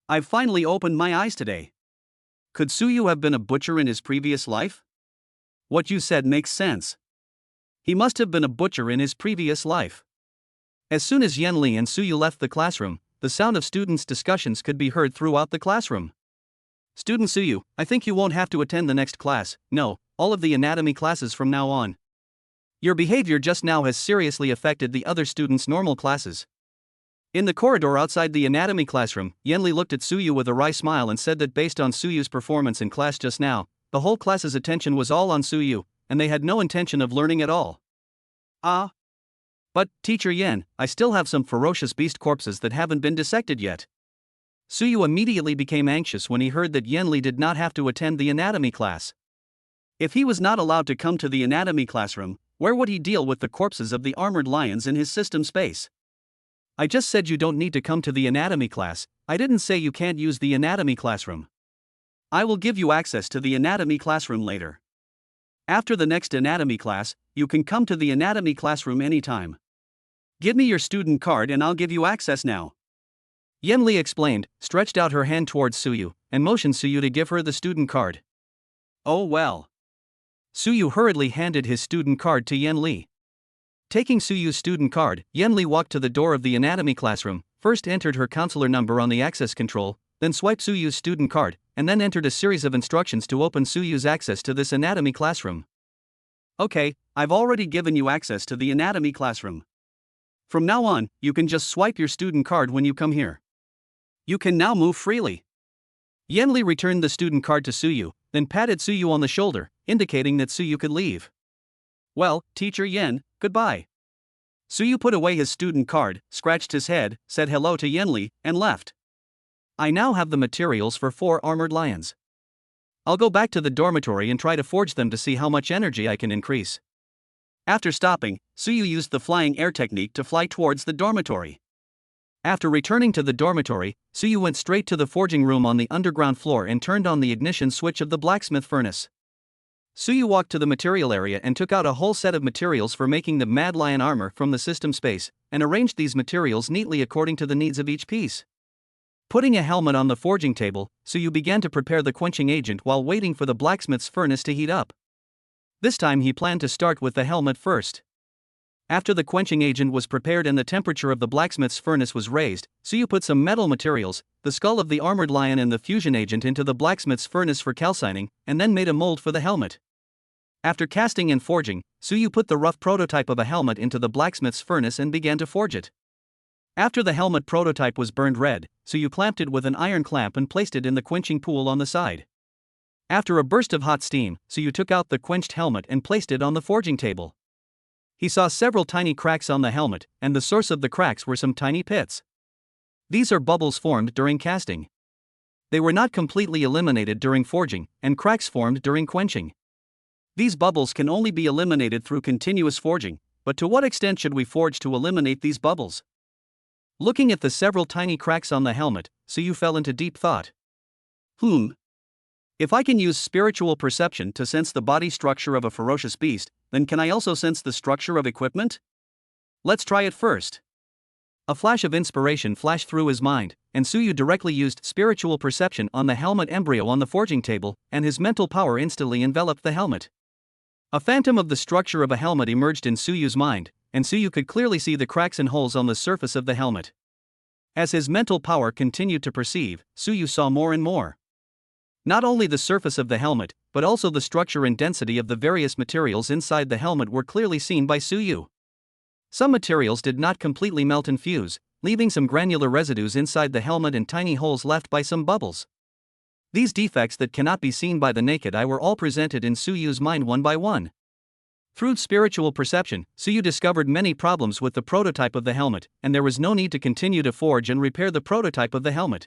I've finally opened my eyes today. Could Suyu have been a butcher in his previous life? What you said makes sense. He must have been a butcher in his previous life. As soon as Yanli and Suyu left the classroom, the sound of students' discussions could be heard throughout the classroom. Student Suyu, I think you won't have to attend the next class, no, all of the anatomy classes from now on. Your behavior just now has seriously affected the other students' normal classes. In the corridor outside the anatomy classroom, Yanli looked at Suyu with a wry smile and said that based on Suyu's performance in class just now, the whole class's attention was all on Suyu, and they had no intention of learning at all. But, Teacher Yan, I still have some ferocious beast corpses that haven't been dissected yet. Suyu immediately became anxious when he heard that Yanli did not have to attend the anatomy class. If he was not allowed to come to the anatomy classroom, where would he deal with the corpses of the armored lions in his system space? I just said you don't need to come to the anatomy class, I didn't say you can't use the anatomy classroom. I will give you access to the anatomy classroom later. After the next anatomy class, you can come to the anatomy classroom anytime. Give me your student card and I'll give you access now. Yanli explained, stretched out her hand towards Suyu, and motioned Suyu to give her the student card. Oh well. Suyu hurriedly handed his student card to Yanli. Taking Suyu's student card, Yanli walked to the door of the anatomy classroom, first entered her counselor number on the access control, then swiped Suyu's student card, and then entered a series of instructions to open Suyu's access to this anatomy classroom. Okay, I've already given you access to the anatomy classroom. From now on, you can just swipe your student card when you come here. You can now move freely. Yanli returned the student card to Suyu, then patted Suyu on the shoulder, indicating that Suyu could leave. Well, Teacher Yan, goodbye. Suyu put away his student card, scratched his head, said hello to Yanli, and left. I now have the materials for 4 armored lions. I'll go back to the dormitory and try to forge them to see how much energy I can increase. After stopping, Suyu used the flying air technique to fly towards the dormitory. After returning to the dormitory, Suyu went straight to the forging room on the underground floor and turned on the ignition switch of the blacksmith furnace. Suyu walked to the material area and took out a whole set of materials for making the Mad Lion armor from the system space, and arranged these materials neatly according to the needs of each piece. Putting a helmet on the forging table, Suyu began to prepare the quenching agent while waiting for the blacksmith's furnace to heat up. This time he planned to start with the helmet first. After the quenching agent was prepared and the temperature of the blacksmith's furnace was raised, Suyu put some metal materials, the skull of the armored lion and the fusion agent into the blacksmith's furnace for calcining, and then made a mold for the helmet. After casting and forging, Suyu put the rough prototype of a helmet into the blacksmith's furnace and began to forge it. After the helmet prototype was burned red, Suyu clamped it with an iron clamp and placed it in the quenching pool on the side. After a burst of hot steam, Suyu took out the quenched helmet and placed it on the forging table. He saw several tiny cracks on the helmet, and the source of the cracks were some tiny pits. These are bubbles formed during casting. They were not completely eliminated during forging, and cracks formed during quenching. These bubbles can only be eliminated through continuous forging, but to what extent should we forge to eliminate these bubbles? Looking at the several tiny cracks on the helmet, Suyu fell into deep thought. If I can use spiritual perception to sense the body structure of a ferocious beast, then can I also sense the structure of equipment? Let's try it first. A flash of inspiration flashed through his mind, and Suyu directly used spiritual perception on the helmet embryo on the forging table, and his mental power instantly enveloped the helmet. A phantom of the structure of a helmet emerged in Suyu's mind, and Suyu could clearly see the cracks and holes on the surface of the helmet. As his mental power continued to perceive, Suyu saw more and more. Not only the surface of the helmet, but also the structure and density of the various materials inside the helmet were clearly seen by Suyu. Some materials did not completely melt and fuse, leaving some granular residues inside the helmet and tiny holes left by some bubbles. These defects that cannot be seen by the naked eye were all presented in Suyu's mind one by one. Through spiritual perception, Suyu discovered many problems with the prototype of the helmet, and there was no need to continue to forge and repair the prototype of the helmet.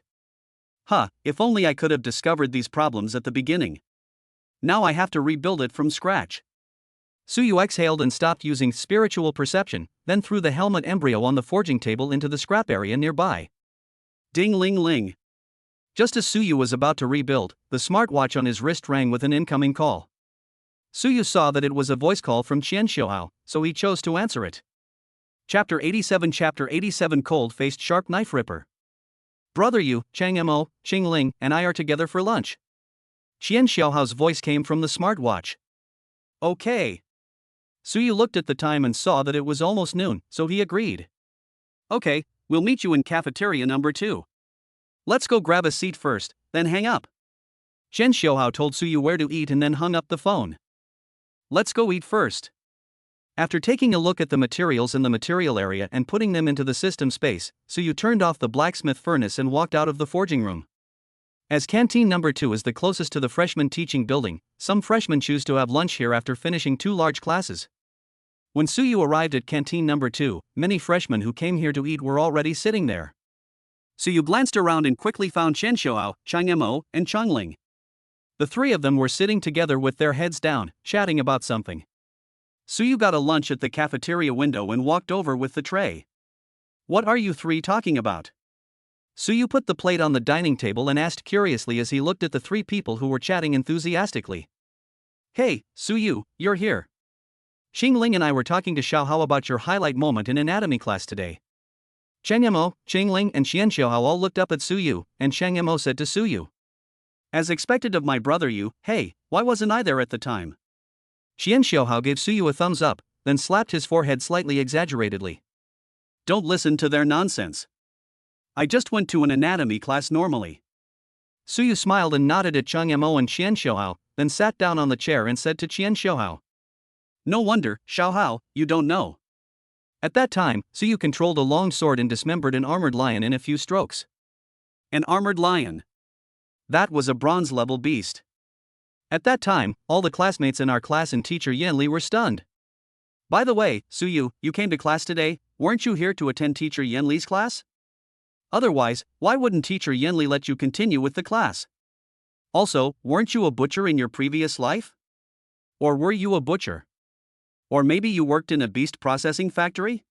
If only I could have discovered these problems at the beginning. Now I have to rebuild it from scratch. Suyu exhaled and stopped using spiritual perception, then threw the helmet embryo on the forging table into the scrap area nearby. Ding-ling-ling. Just as Suyu was about to rebuild, the smartwatch on his wrist rang with an incoming call. Suyu saw that it was a voice call from Qian Xiaohao, so he chose to answer it. Chapter 87 Cold-Faced Sharp Knife Ripper. Brother Yu, Chang Mo, Qing Ling, and I are together for lunch. Qian Xiaohao's voice came from the smartwatch. Okay. Suyu looked at the time and saw that it was almost noon, so he agreed. Okay, we'll meet you in cafeteria number 2. Let's go grab a seat first, then hang up. Qian Xiaohao told Suyu where to eat and then hung up the phone. Let's go eat first. After taking a look at the materials in the material area and putting them into the system space, Suyu turned off the blacksmith furnace and walked out of the forging room. As Canteen Number 2 is the closest to the freshman teaching building, some freshmen choose to have lunch here after finishing 2 large classes. When Suyu arrived at Canteen Number 2, many freshmen who came here to eat were already sitting there. Suyu glanced around and quickly found Chen Xiaohao, Chang Mo, and Chang Ling. The 3 of them were sitting together with their heads down, chatting about something. Suyu got a lunch at the cafeteria window and walked over with the tray. What are you 3 talking about? Suyu put the plate on the dining table and asked curiously as he looked at the 3 people who were chatting enthusiastically. Hey, Suyu, you're here. Xing Ling and I were talking to Xiaohao about your highlight moment in anatomy class today. Chang Mo, Qing Ling, and Qian Xiaohao all looked up at Suyu, and Chang Mo said to Suyu. As expected of my brother Yu, hey, why wasn't I there at the time? Qian Xiaohao gave Suyu a thumbs up, then slapped his forehead slightly exaggeratedly. Don't listen to their nonsense. I just went to an anatomy class normally. Suyu smiled and nodded at Chang Mo and Qian Xiaohao, then sat down on the chair and said to Qian Xiaohao. No wonder, Xiaohao, you don't know. At that time, Suyu controlled a long sword and dismembered an armored lion in a few strokes. An armored lion. That was a bronze-level beast. At that time, all the classmates in our class and teacher Yanli were stunned. By the way, Suyu, you came to class today, weren't you here to attend teacher Yanli's class? Otherwise, why wouldn't teacher Yanli let you continue with the class? Also, weren't you a butcher in your previous life? Or were you a butcher? Or maybe you worked in a beast processing factory?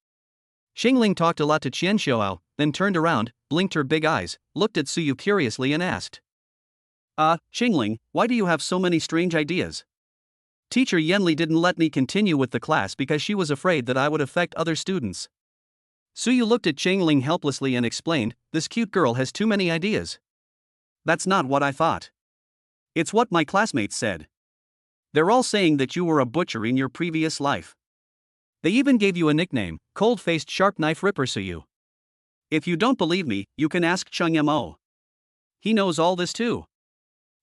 Xingling talked a lot to Qian Xiaohao, then turned around, blinked her big eyes, looked at Suyu curiously and asked. Xingling, why do you have so many strange ideas? Teacher Yanli didn't let me continue with the class because she was afraid that I would affect other students. Suyu looked at Xingling helplessly and explained, this cute girl has too many ideas. That's not what I thought. It's what my classmates said. They're all saying that you were a butcher in your previous life. They even gave you a nickname, Cold-Faced Sharp Knife Ripper Suyu. If you don't believe me, you can ask Chang Mo. He knows all this too.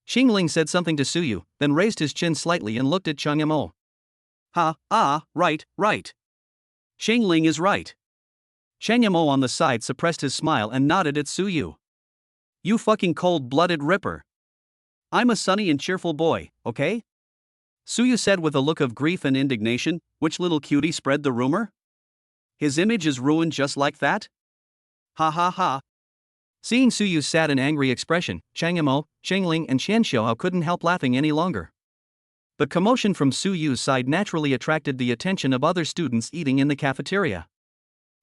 Xingling said something to Suyu, then raised his chin slightly and looked at Chang Mo. Right. Xingling is right. Chang Mo on the side suppressed his smile and nodded at Suyu. You fucking cold-blooded ripper. I'm a sunny and cheerful boy, okay? Suyu said with a look of grief and indignation. Which little cutie spread the rumor? His image is ruined just like that? Ha ha ha. Seeing Suyu's sad and angry expression, Chang Yimou, Chengling and Qian Xiaohao couldn't help laughing any longer. The commotion from Suyu's side naturally attracted the attention of other students eating in the cafeteria.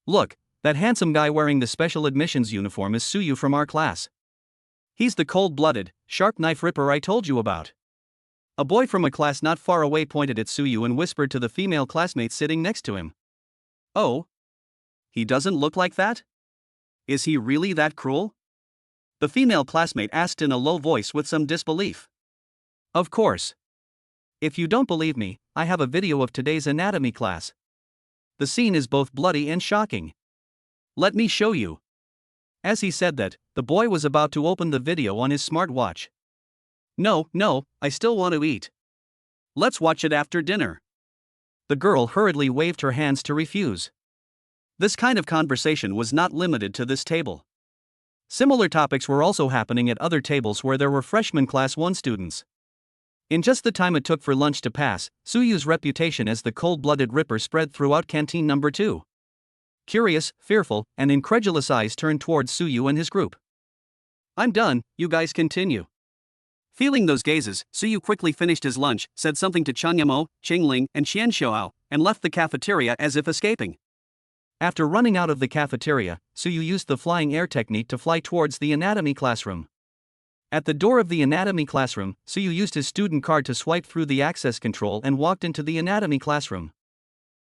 Look, that handsome guy wearing the special admissions uniform is Suyu from our class. He's the cold-blooded, sharp knife ripper I told you about. A boy from a class not far away pointed at Suyu and whispered to the female classmate sitting next to him. Oh? He doesn't look like that? Is he really that cruel? The female classmate asked in a low voice with some disbelief. Of course. If you don't believe me, I have a video of today's anatomy class. The scene is both bloody and shocking. Let me show you. As he said that, the boy was about to open the video on his smartwatch. No, I still want to eat. Let's watch it after dinner. The girl hurriedly waved her hands to refuse. This kind of conversation was not limited to this table. Similar topics were also happening at other tables where there were freshman class 1 students. In just the time it took for lunch to pass, Suyu's reputation as the cold-blooded ripper spread throughout canteen number 2. Curious, fearful, and incredulous eyes turned towards Suyu and his group. I'm done, you guys continue. Feeling those gazes, Suyu quickly finished his lunch, said something to Chang Yimou, Chengling, and Qian Xiaohao, and left the cafeteria as if escaping. After running out of the cafeteria, Suyu used the flying air technique to fly towards the anatomy classroom. At the door of the anatomy classroom, Suyu used his student card to swipe through the access control and walked into the anatomy classroom.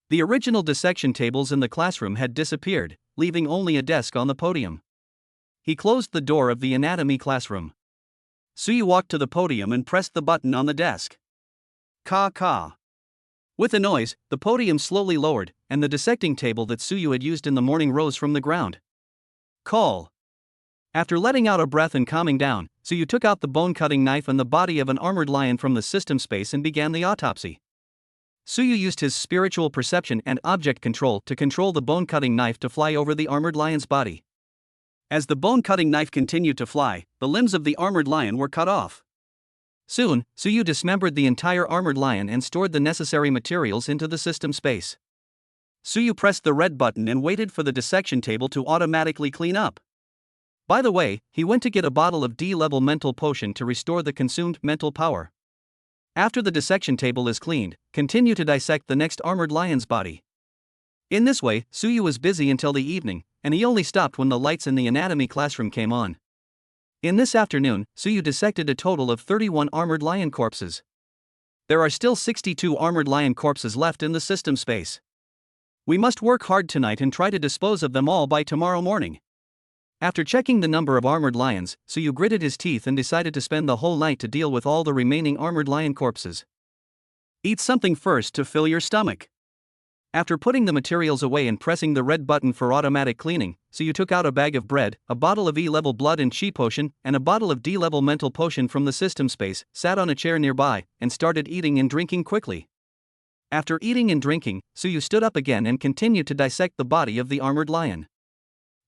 The original dissection tables in the classroom had disappeared, leaving only a desk on the podium. He closed the door of the anatomy classroom. Suyu walked to the podium and pressed the button on the desk. Ka. With a noise, the podium slowly lowered, and the dissecting table that Suyu had used in the morning rose from the ground. Call. After letting out a breath and calming down, Suyu took out the bone-cutting knife and the body of an armored lion from the system space and began the autopsy. Suyu used his spiritual perception and object control to control the bone-cutting knife to fly over the armored lion's body. As the bone-cutting knife continued to fly, the limbs of the armored lion were cut off. Soon, Suyu dismembered the entire armored lion and stored the necessary materials into the system space. Suyu pressed the red button and waited for the dissection table to automatically clean up. By the way, he went to get a bottle of D-level mental potion to restore the consumed mental power. After the dissection table is cleaned, continue to dissect the next armored lion's body. In this way, Suyu was busy until the evening, and he only stopped when the lights in the anatomy classroom came on. In this afternoon, Suyu dissected a total of 31 armored lion corpses. There are still 62 armored lion corpses left in the system space. We must work hard tonight and try to dispose of them all by tomorrow morning. After checking the number of armored lions, Suyu gritted his teeth and decided to spend the whole night to deal with all the remaining armored lion corpses. Eat something first to fill your stomach. After putting the materials away and pressing the red button for automatic cleaning, Suyu took out a bag of bread, a bottle of E-level blood and chi potion, and a bottle of D-level mental potion from the system space, sat on a chair nearby, and started eating and drinking quickly. After eating and drinking, Suyu stood up again and continued to dissect the body of the armored lion.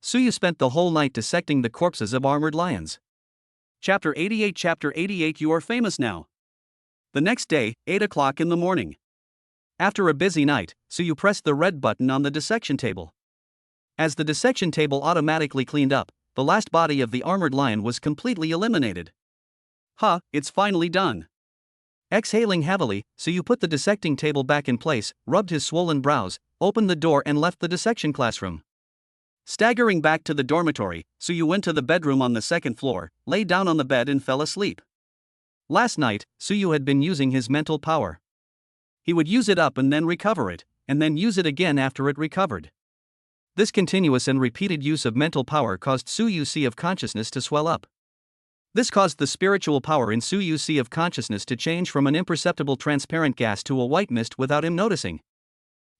Suyu spent the whole night dissecting the corpses of armored lions. Chapter 88 You are famous now. The next day, 8 o'clock in the morning. After a busy night, Suyu pressed the red button on the dissection table. As the dissection table automatically cleaned up, the last body of the armored lion was completely eliminated. It's finally done. Exhaling heavily, Suyu put the dissecting table back in place, rubbed his swollen brows, opened the door and left the dissection classroom. Staggering back to the dormitory, Suyu went to the bedroom on the second floor, lay down on the bed and fell asleep. Last night, Suyu had been using his mental power. He would use it up and then recover it, and then use it again after it recovered. This continuous and repeated use of mental power caused Suyu's sea of consciousness to swell up. This caused the spiritual power in Suyu's sea of consciousness to change from an imperceptible transparent gas to a white mist without him noticing.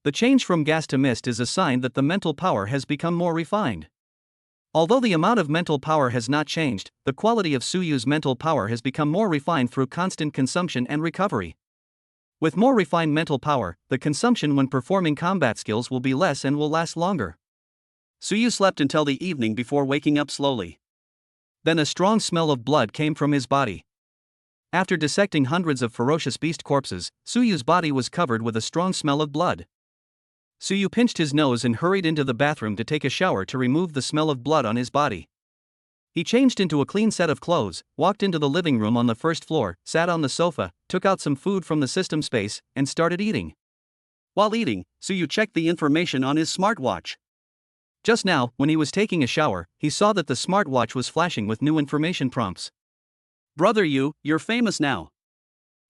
The change from gas to mist is a sign that the mental power has become more refined. Although the amount of mental power has not changed, the quality of Suyu's mental power has become more refined through constant consumption and recovery. With more refined mental power, the consumption when performing combat skills will be less and will last longer. Suyu slept until the evening before waking up slowly. Then a strong smell of blood came from his body. After dissecting hundreds of ferocious beast corpses, Suyu's body was covered with a strong smell of blood. Suyu pinched his nose and hurried into the bathroom to take a shower to remove the smell of blood on his body. He changed into a clean set of clothes, walked into the living room on the first floor, sat on the sofa, took out some food from the system space, and started eating. While eating, Suyu checked the information on his smartwatch. Just now, when he was taking a shower, he saw that the smartwatch was flashing with new information prompts. Brother Yu, you're famous now.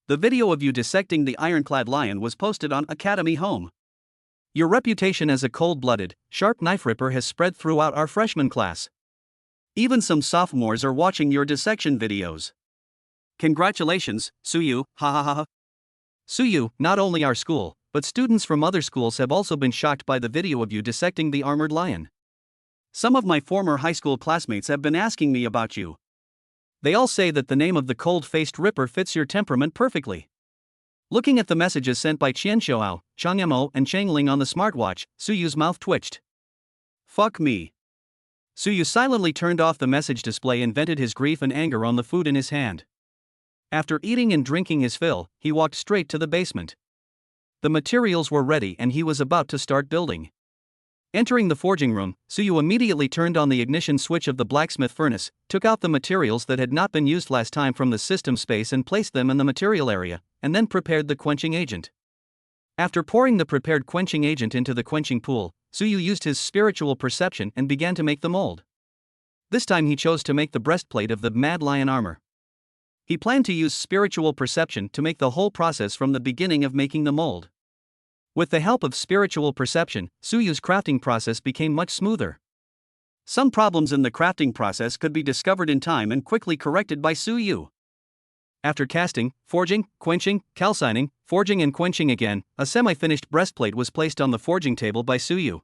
The video of you dissecting the ironclad lion was posted on Academy Home. Your reputation as a cold-blooded, sharp knife ripper has spread throughout our freshman class. Even some sophomores are watching your dissection videos. Congratulations, Suyu, ha ha ha. Suyu, not only our school, but students from other schools have also been shocked by the video of you dissecting the armored lion. Some of my former high school classmates have been asking me about you. They all say that the name of the cold-faced ripper fits your temperament perfectly. Looking at the messages sent by Qian Xiaoao, Chang Yamo, and Chang Ling on the smartwatch, Suyu's mouth twitched. Fuck me. Suyu silently turned off the message display and vented his grief and anger on the food in his hand. After eating and drinking his fill, he walked straight to the basement. The materials were ready and he was about to start building. Entering the forging room, Suyu immediately turned on the ignition switch of the blacksmith furnace, took out the materials that had not been used last time from the system space and placed them in the material area, and then prepared the quenching agent. After pouring the prepared quenching agent into the quenching pool, Suyu used his spiritual perception and began to make the mold. This time he chose to make the breastplate of the Mad Lion armor. He planned to use spiritual perception to make the whole process from the beginning of making the mold. With the help of spiritual perception, Suyu's crafting process became much smoother. Some problems in the crafting process could be discovered in time and quickly corrected by Suyu. After casting, forging, quenching, calcining, forging and quenching again, a semi-finished breastplate was placed on the forging table by Suyu.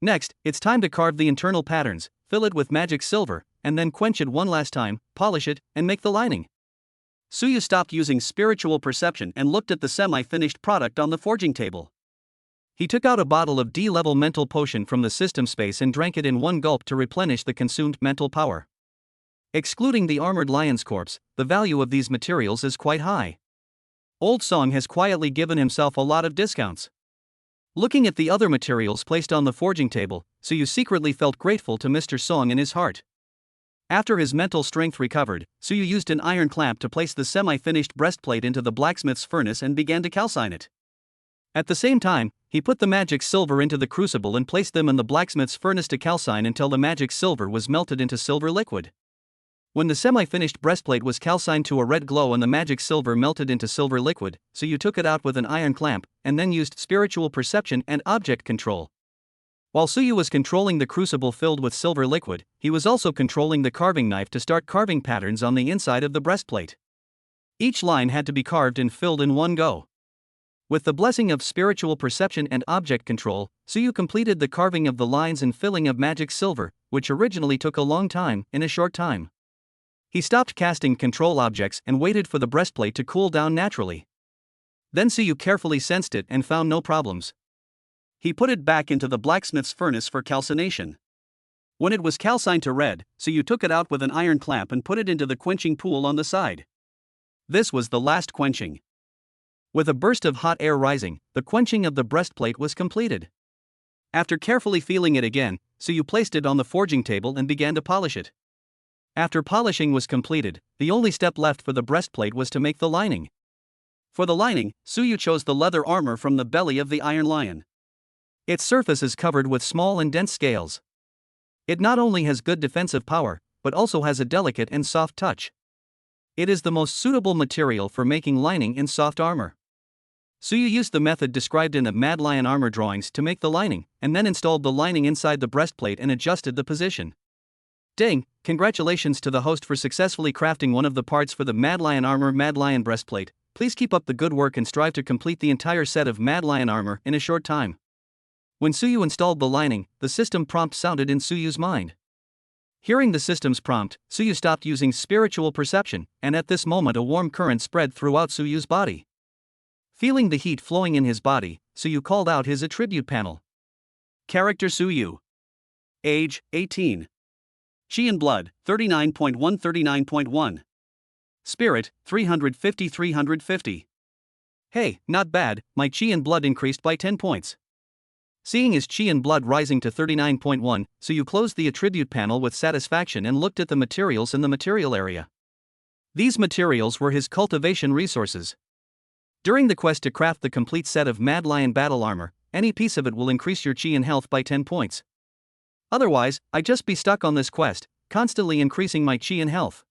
Next, it's time to carve the internal patterns, fill it with magic silver, and then quench it one last time, polish it, and make the lining. Suyu stopped using spiritual perception and looked at the semi-finished product on the forging table. He took out a bottle of D-level mental potion from the system space and drank it in one gulp to replenish the consumed mental power. Excluding the armored lion's corpse, the value of these materials is quite high. Old Song has quietly given himself a lot of discounts. Looking at the other materials placed on the forging table, Suyu secretly felt grateful to Mr. Song in his heart. After his mental strength recovered, Suyu used an iron clamp to place the semi-finished breastplate into the blacksmith's furnace and began to calcine it. At the same time, he put the magic silver into the crucible and placed them in the blacksmith's furnace to calcine until the magic silver was melted into silver liquid. When the semi-finished breastplate was calcined to a red glow and the magic silver melted into silver liquid, Suyu took it out with an iron clamp, and then used spiritual perception and object control. While Suyu was controlling the crucible filled with silver liquid, he was also controlling the carving knife to start carving patterns on the inside of the breastplate. Each line had to be carved and filled in one go. With the blessing of spiritual perception and object control, Suyu completed the carving of the lines and filling of magic silver, which originally took a long time, in a short time. He stopped casting control objects and waited for the breastplate to cool down naturally. Then Suyu carefully sensed it and found no problems. He put it back into the blacksmith's furnace for calcination. When it was calcined to red, Suyu took it out with an iron clamp and put it into the quenching pool on the side. This was the last quenching. With a burst of hot air rising, the quenching of the breastplate was completed. After carefully feeling it again, Suyu placed it on the forging table and began to polish it. After polishing was completed, the only step left for the breastplate was to make the lining. For the lining, Suyu chose the leather armor from the belly of the Iron Lion. Its surface is covered with small and dense scales. It not only has good defensive power, but also has a delicate and soft touch. It is the most suitable material for making lining in soft armor. Suyu used the method described in the Mad Lion armor drawings to make the lining, and then installed the lining inside the breastplate and adjusted the position. Dang, congratulations to the host for successfully crafting one of the parts for the Mad Lion armor Mad Lion breastplate. Please keep up the good work and strive to complete the entire set of Mad Lion armor in a short time. When Suyu installed the lining, the system prompt sounded in Suyu's mind. Hearing the system's prompt, Suyu stopped using spiritual perception, and at this moment a warm current spread throughout Suyu's body. Feeling the heat flowing in his body, Suyu called out his attribute panel. Character Suyu. Age, 18. Chi and blood, 39.1 39.1. Spirit, 350. Hey, not bad, my chi and blood increased by 10 points. Seeing his chi and blood rising to 39.1, Suyu closed the attribute panel with satisfaction and looked at the materials in the material area. These materials were his cultivation resources. During the quest to craft the complete set of Mad Lion battle armor, any piece of it will increase your chi and health by 10 points. Otherwise, I'd just be stuck on this quest, constantly increasing my chi and health.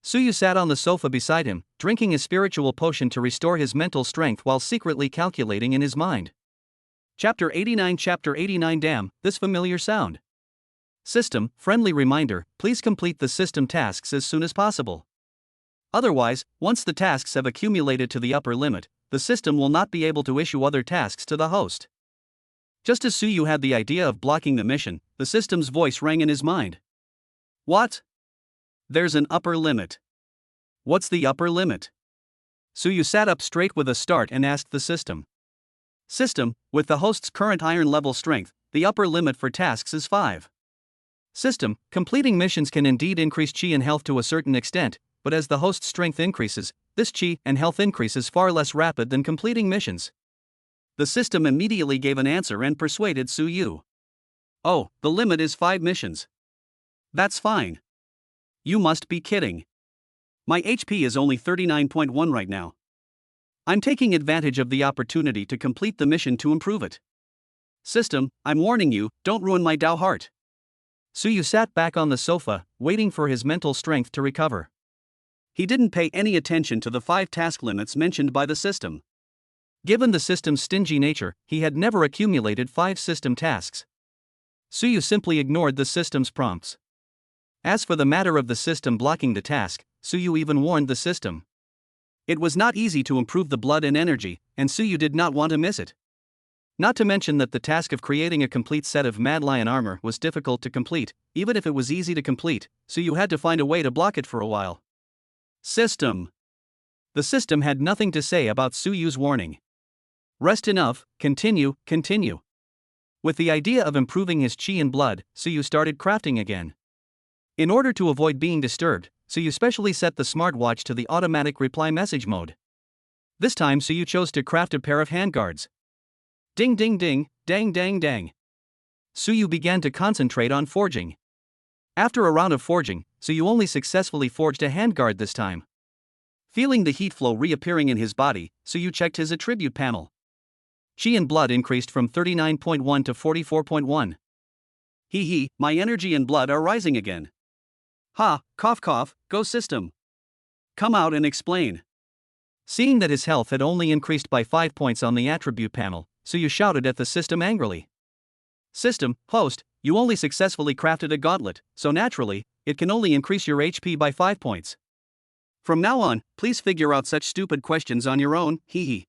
Suyu sat on the sofa beside him, drinking a spiritual potion to restore his mental strength while secretly calculating in his mind. Chapter 89. Damn, this familiar sound. System, friendly reminder, please complete the system tasks as soon as possible. Otherwise, once the tasks have accumulated to the upper limit, the system will not be able to issue other tasks to the host. Just as Suyu had the idea of blocking the mission, the system's voice rang in his mind. What? There's an upper limit. What's the upper limit? Suyu sat up straight with a start and asked the system. System, with the host's current iron level strength, the upper limit for tasks is 5. System, completing missions can indeed increase chi and health to a certain extent, but as the host's strength increases, this chi and health increase is far less rapid than completing missions. The system immediately gave an answer and persuaded Suyu. Oh, the limit is 5 missions. That's fine. You must be kidding. My HP is only 39.1 right now. I'm taking advantage of the opportunity to complete the mission to improve it. System, I'm warning you, don't ruin my Dao heart. Suyu sat back on the sofa, waiting for his mental strength to recover. He didn't pay any attention to the 5 task limits mentioned by the system. Given the system's stingy nature, he had never accumulated 5 system tasks. Suyu simply ignored the system's prompts. As for the matter of the system blocking the task, Suyu even warned the system. It was not easy to improve the blood and energy, and Suyu did not want to miss it. Not to mention that the task of creating a complete set of Mad Lion armor was difficult to complete. Even if it was easy to complete, Suyu had to find a way to block it for a while. System. The system had nothing to say about Suyu's warning. Rest enough, continue. With the idea of improving his chi and blood, Suyu started crafting again. In order to avoid being disturbed, Suyu specially set the smartwatch to the automatic reply message mode. This time Suyu chose to craft a pair of handguards. Ding ding ding, dang dang dang. Suyu began to concentrate on forging. After a round of forging, Suyu only successfully forged a handguard this time. Feeling the heat flow reappearing in his body, Suyu checked his attribute panel. Chi and blood increased from 39.1 to 44.1. Hee, my energy and blood are rising again. Ha, cough, go system. Come out and explain. Seeing that his health had only increased by 5 points on the attribute panel, Suyu shouted at the system angrily. System, host, you only successfully crafted a gauntlet, so naturally, it can only increase your HP by 5 points. From now on, please figure out such stupid questions on your own, hee.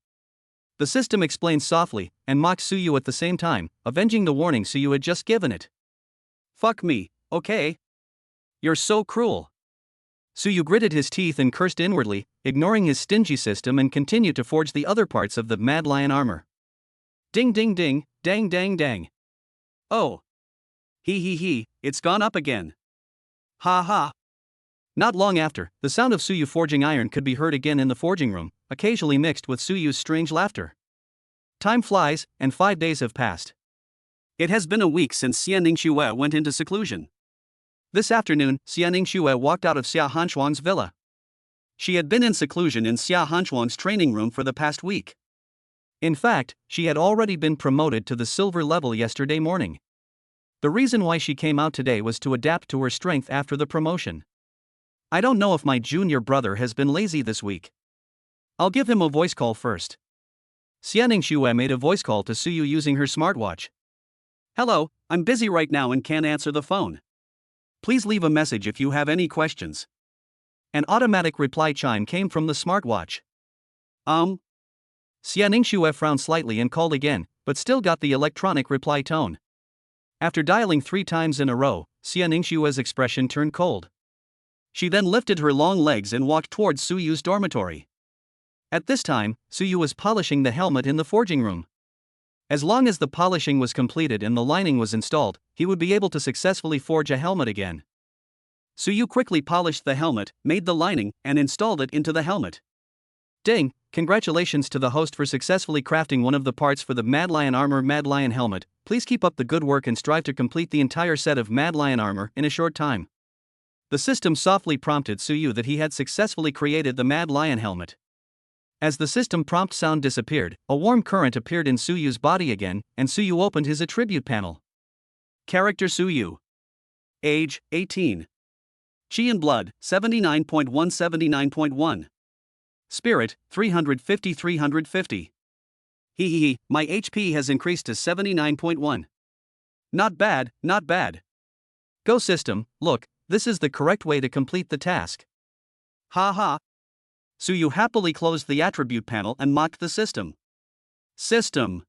The system explained softly, and mocked Suyu at the same time, avenging the warning Suyu had just given it. Fuck me, okay? You're so cruel. Suyu gritted his teeth and cursed inwardly, ignoring his stingy system and continued to forge the other parts of the Mad Lion armor. Ding ding ding, dang dang dang. Oh. Hee, it's gone up again. Ha. Not long after, the sound of Suyu forging iron could be heard again in the forging room, occasionally mixed with Suyu's strange laughter. Time flies, and 5 days have passed. It has been a week since Xia Ningxue went into seclusion. This afternoon, Xia Ningxue walked out of Xia Hanshuang's villa. She had been in seclusion in Xia Hanshuang's training room for the past week. In fact, she had already been promoted to the silver level yesterday morning. The reason why she came out today was to adapt to her strength after the promotion. I don't know if my junior brother has been lazy this week. I'll give him a voice call first. Xia Ningxue made a voice call to Suyu using her smartwatch. Hello, I'm busy right now and can't answer the phone. Please leave a message if you have any questions. An automatic reply chime came from the smartwatch. Xia Ningxue frowned slightly and called again, but still got the electronic reply tone. After dialing 3 times in a row, Xia Ningxue's expression turned cold. She then lifted her long legs and walked towards Suyu's dormitory. At this time, Suyu was polishing the helmet in the forging room. As long as the polishing was completed and the lining was installed, he would be able to successfully forge a helmet again. Suyu quickly polished the helmet, made the lining, and installed it into the helmet. Ding! Congratulations to the host for successfully crafting one of the parts for the Mad Lion Armor Mad Lion Helmet. Please keep up the good work and strive to complete the entire set of Mad Lion Armor in a short time. The system softly prompted Suyu that he had successfully created the Mad Lion Helmet. As the system prompt sound disappeared, a warm current appeared in Suyu's body again, and Suyu opened his attribute panel. Character Suyu. Age, 18. Chi and blood, 79.179.1. Spirit, 350. Hehehe, my HP has increased to 79.1. Not bad, not bad. Go system, look, this is the correct way to complete the task. Ha ha. Suyu happily closed the attribute panel and mocked the system. System.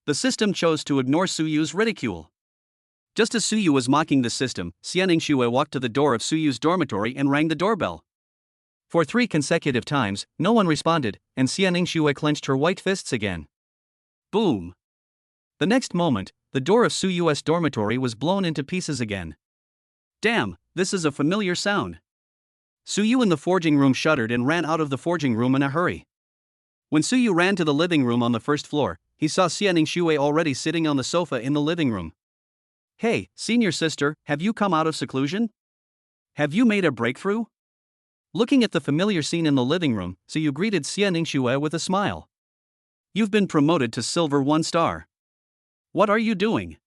The system chose to ignore Suyu's ridicule. Just as Suyu was mocking the system, Xianningsue walked to the door of Suyu's dormitory and rang the doorbell. For 3 consecutive times, no one responded, and Xianningsue clenched her white fists again. Boom! The next moment, the door of Suyu's dormitory was blown into pieces again. Damn, this is a familiar sound. Suyu in the forging room shuddered and ran out of the forging room in a hurry. When Suyu ran to the living room on the first floor, he saw Xianningsue already sitting on the sofa in the living room. Hey, senior sister, have you come out of seclusion? Have you made a breakthrough? Looking at the familiar scene in the living room, Suyu greeted Xianningsue with a smile. You've been promoted to Silver 1 star. What are you doing?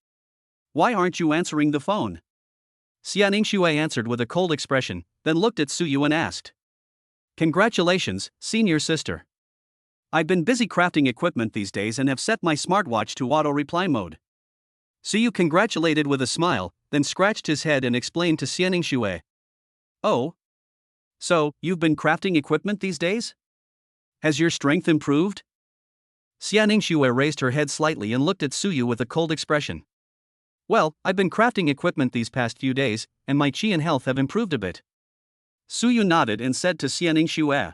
Why aren't you answering the phone? Xianningsue answered with a cold expression, then looked at Suyu and asked. Congratulations, senior sister. I've been busy crafting equipment these days and have set my smartwatch to auto-reply mode. Suyu congratulated with a smile, then scratched his head and explained to Xianningsue. Oh? So, you've been crafting equipment these days? Has your strength improved? Xianningsue raised her head slightly and looked at Suyu with a cold expression. Well, I've been crafting equipment these past few days, and my chi and health have improved a bit. Suyu nodded and said to Xianningsue.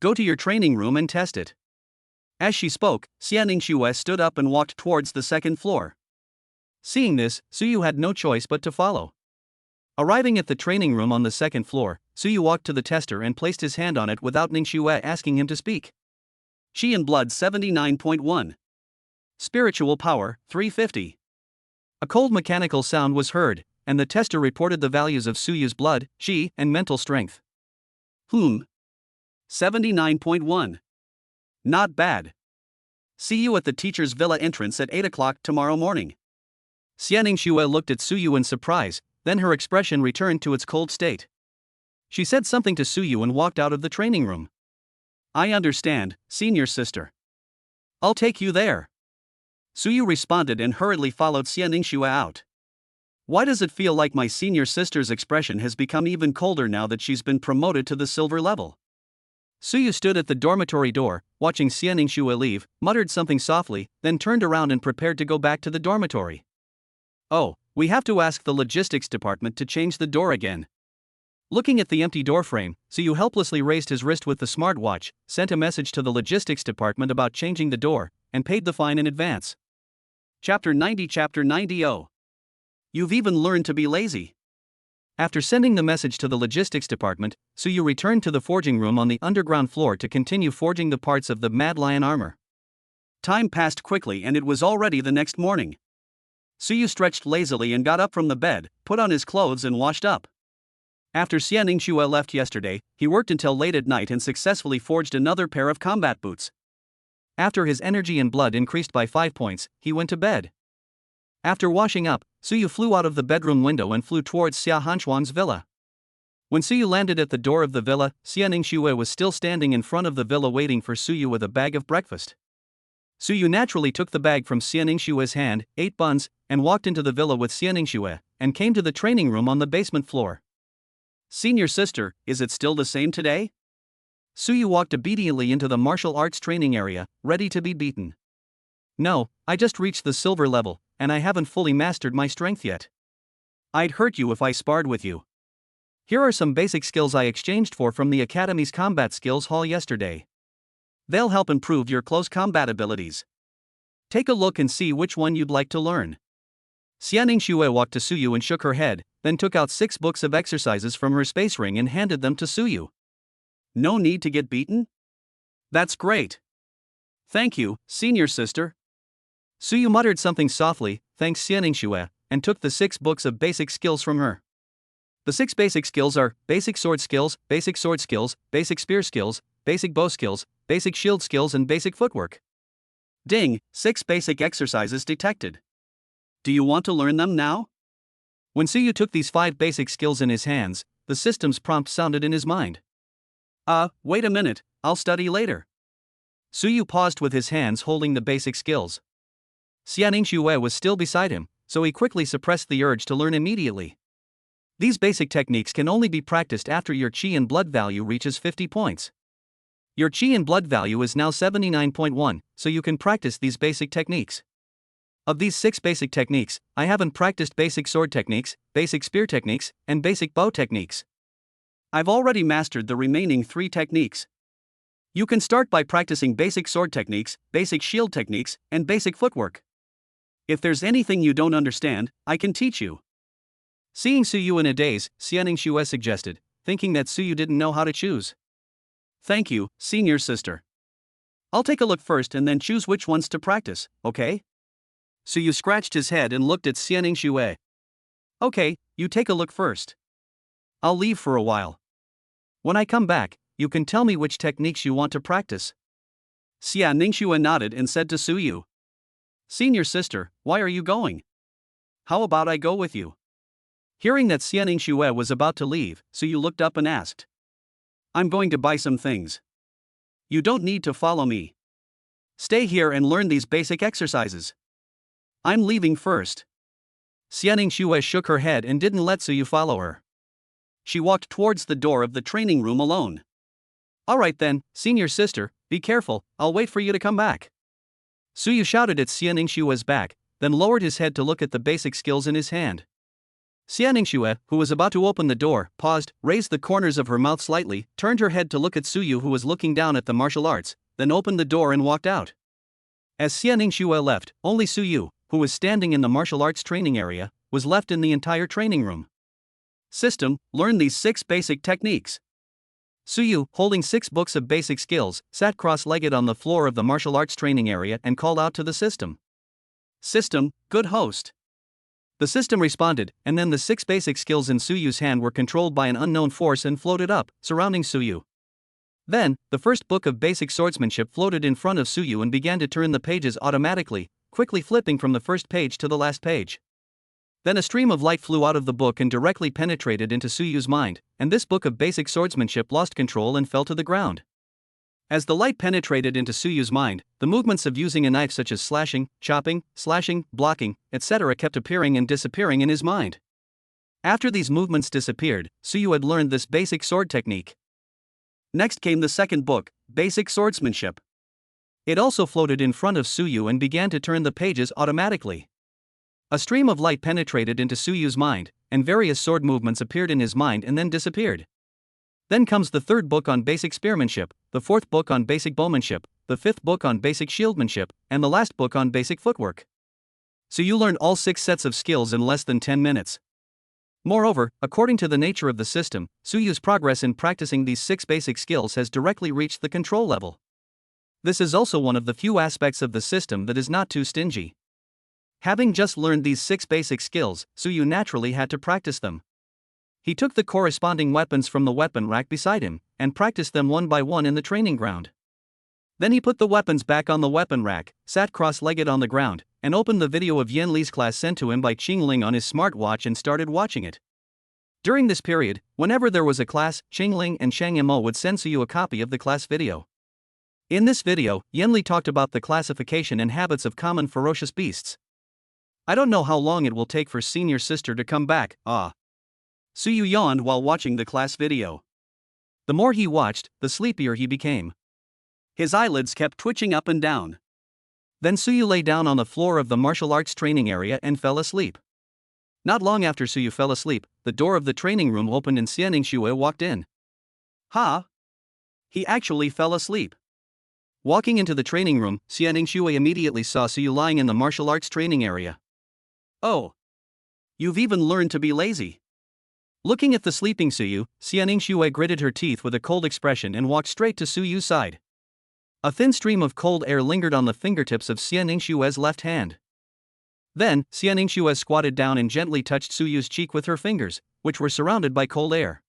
Go to your training room and test it. As she spoke, Xianningsue stood up and walked towards the second floor. Seeing this, Suyu had no choice but to follow. Arriving at the training room on the second floor, Suyu walked to the tester and placed his hand on it without Ningshue asking him to speak. Chi and blood 79.1. Spiritual power 350. A cold mechanical sound was heard, and the tester reported the values of Suyu's blood, chi, and mental strength. 79.1. Not bad. See you at the teacher's villa entrance at 8 o'clock tomorrow morning. Xianningsue looked at Suyu in surprise, then her expression returned to its cold state. She said something to Suyu and walked out of the training room. I understand, senior sister. I'll take you there. Suyu responded and hurriedly followed Xianningsue out. Why does it feel like my senior sister's expression has become even colder now that she's been promoted to the silver level? Suyu stood at the dormitory door, watching Xianningsue leave, muttered something softly, then turned around and prepared to go back to the dormitory. Oh, we have to ask the logistics department to change the door again. Looking at the empty door frame, Suyu helplessly raised his wrist with the smartwatch, sent a message to the logistics department about changing the door, and paid the fine in advance. Chapter 90. Oh. You've even learned to be lazy. After sending the message to the logistics department, Suyu returned to the forging room on the underground floor to continue forging the parts of the Mad Lion armor. Time passed quickly and it was already the next morning. Suyu stretched lazily and got up from the bed, put on his clothes and washed up. After Xianningsue left yesterday, he worked until late at night and successfully forged another pair of combat boots. After his energy and blood increased by 5 points, he went to bed. After washing up, Suyu flew out of the bedroom window and flew towards Xia Hanchuan's villa. When Suyu landed at the door of the villa, Xianningsue was still standing in front of the villa waiting for Suyu with a bag of breakfast. Suyu naturally took the bag from Xianningsue's hand, ate buns, and walked into the villa with Xianningsue, and came to the training room on the basement floor. Senior sister, is it still the same today? Suyu walked obediently into the martial arts training area, ready to be beaten. No, I just reached the silver level, and I haven't fully mastered my strength yet. I'd hurt you if I sparred with you. Here are some basic skills I exchanged from the Academy's Combat Skills Hall yesterday. They'll help improve your close combat abilities. Take a look and see which one you'd like to learn. Xianningsue walked to Suyu and shook her head, then took out 6 books of exercises from her space ring and handed them to Suyu. No need to get beaten? That's great. Thank you, senior sister. Suyu muttered something softly, thanks Xianingshue, and took the 6 books of basic skills from her. The 6 basic skills are basic sword skills, basic spear skills, basic bow skills, basic shield skills, and basic footwork. Ding, 6 basic exercises detected. Do you want to learn them now? When Suyu took these 5 basic skills in his hands, the system's prompt sounded in his mind. Wait a minute, I'll study later. Suyu paused with his hands holding the basic skills. Xianingshue was still beside him, so he quickly suppressed the urge to learn immediately. These basic techniques can only be practiced after your chi and blood value reaches 50 points. Your chi and blood value is now 79.1, so you can practice these basic techniques. Of these 6 basic techniques, I haven't practiced basic sword techniques, basic spear techniques, and basic bow techniques. I've already mastered the remaining 3 techniques. You can start by practicing basic sword techniques, basic shield techniques, and basic footwork. If there's anything you don't understand, I can teach you. Seeing Suyu in a daze, Xianingshue suggested, thinking that Suyu didn't know how to choose. Thank you, senior sister. I'll take a look first and then choose which ones to practice, okay? Suyu scratched his head and looked at Xianingshue. Okay, you take a look first. I'll leave for a while. When I come back, you can tell me which techniques you want to practice. Xianingshue nodded and said to Suyu. Senior sister, why are you going? How about I go with you? Hearing that Xianingshue was about to leave, Suyu looked up and asked. I'm going to buy some things. You don't need to follow me. Stay here and learn these basic exercises. I'm leaving first. Xianingshue shook her head and didn't let Suyu follow her. She walked towards the door of the training room alone. Alright then, senior sister, be careful, I'll wait for you to come back. Suyu shouted at Xianingshue's back, then lowered his head to look at the basic skills in his hand. Xianingshue, who was about to open the door, paused, raised the corners of her mouth slightly, turned her head to look at Suyu, who was looking down at the martial arts, then opened the door and walked out. As Xianingshue left, only Suyu, who was standing in the martial arts training area, was left in the entire training room. System, learn these 6 basic techniques. Suyu, holding 6 books of basic skills, sat cross-legged on the floor of the martial arts training area and called out to the system. System, good host. The system responded, and then the 6 basic skills in Suyu's hand were controlled by an unknown force and floated up, surrounding Suyu. Then, the first book of basic swordsmanship floated in front of Suyu and began to turn the pages automatically, quickly flipping from the first page to the last page. Then a stream of light flew out of the book and directly penetrated into Suyu's mind, and this book of basic swordsmanship lost control and fell to the ground. As the light penetrated into Suyu's mind, the movements of using a knife such as slashing, chopping, slashing, blocking, etc. kept appearing and disappearing in his mind. After these movements disappeared, Suyu had learned this basic sword technique. Next came the second book, Basic Swordsmanship. It also floated in front of Suyu and began to turn the pages automatically. A stream of light penetrated into Suyu's mind, and various sword movements appeared in his mind and then disappeared. Then comes the third book on basic spearmanship, the fourth book on basic bowmanship, the fifth book on basic shieldmanship, and the last book on basic footwork. So you learned all 6 sets of skills in less than 10 minutes. Moreover, according to the nature of the system, Suyu's progress in practicing these 6 basic skills has directly reached the control level. This is also one of the few aspects of the system that is not too stingy. Having just learned these 6 basic skills, Suyu naturally had to practice them. He took the corresponding weapons from the weapon rack beside him, and practiced them one by one in the training ground. Then he put the weapons back on the weapon rack, sat cross-legged on the ground, and opened the video of Yan Li's class sent to him by Qingling on his smartwatch and started watching it. During this period, whenever there was a class, Qingling and Shang Yimou would send Suyu a copy of the class video. In this video, Yan Li talked about the classification and habits of common ferocious beasts. I don't know how long it will take for senior sister to come back, Suyu yawned while watching the class video. The more he watched, the sleepier he became. His eyelids kept twitching up and down. Then Suyu lay down on the floor of the martial arts training area and fell asleep. Not long after Suyu fell asleep, the door of the training room opened and Xianingshue walked in. He actually fell asleep. Walking into the training room, Xianingshue immediately saw Suyu lying in the martial arts training area. Oh. You've even learned to be lazy. Looking at the sleeping Suyu, Xianningsue gritted her teeth with a cold expression and walked straight to Suyu's side. A thin stream of cold air lingered on the fingertips of Xianningsue's left hand. Then, Xianningsue squatted down and gently touched Suyu's cheek with her fingers, which were surrounded by cold air.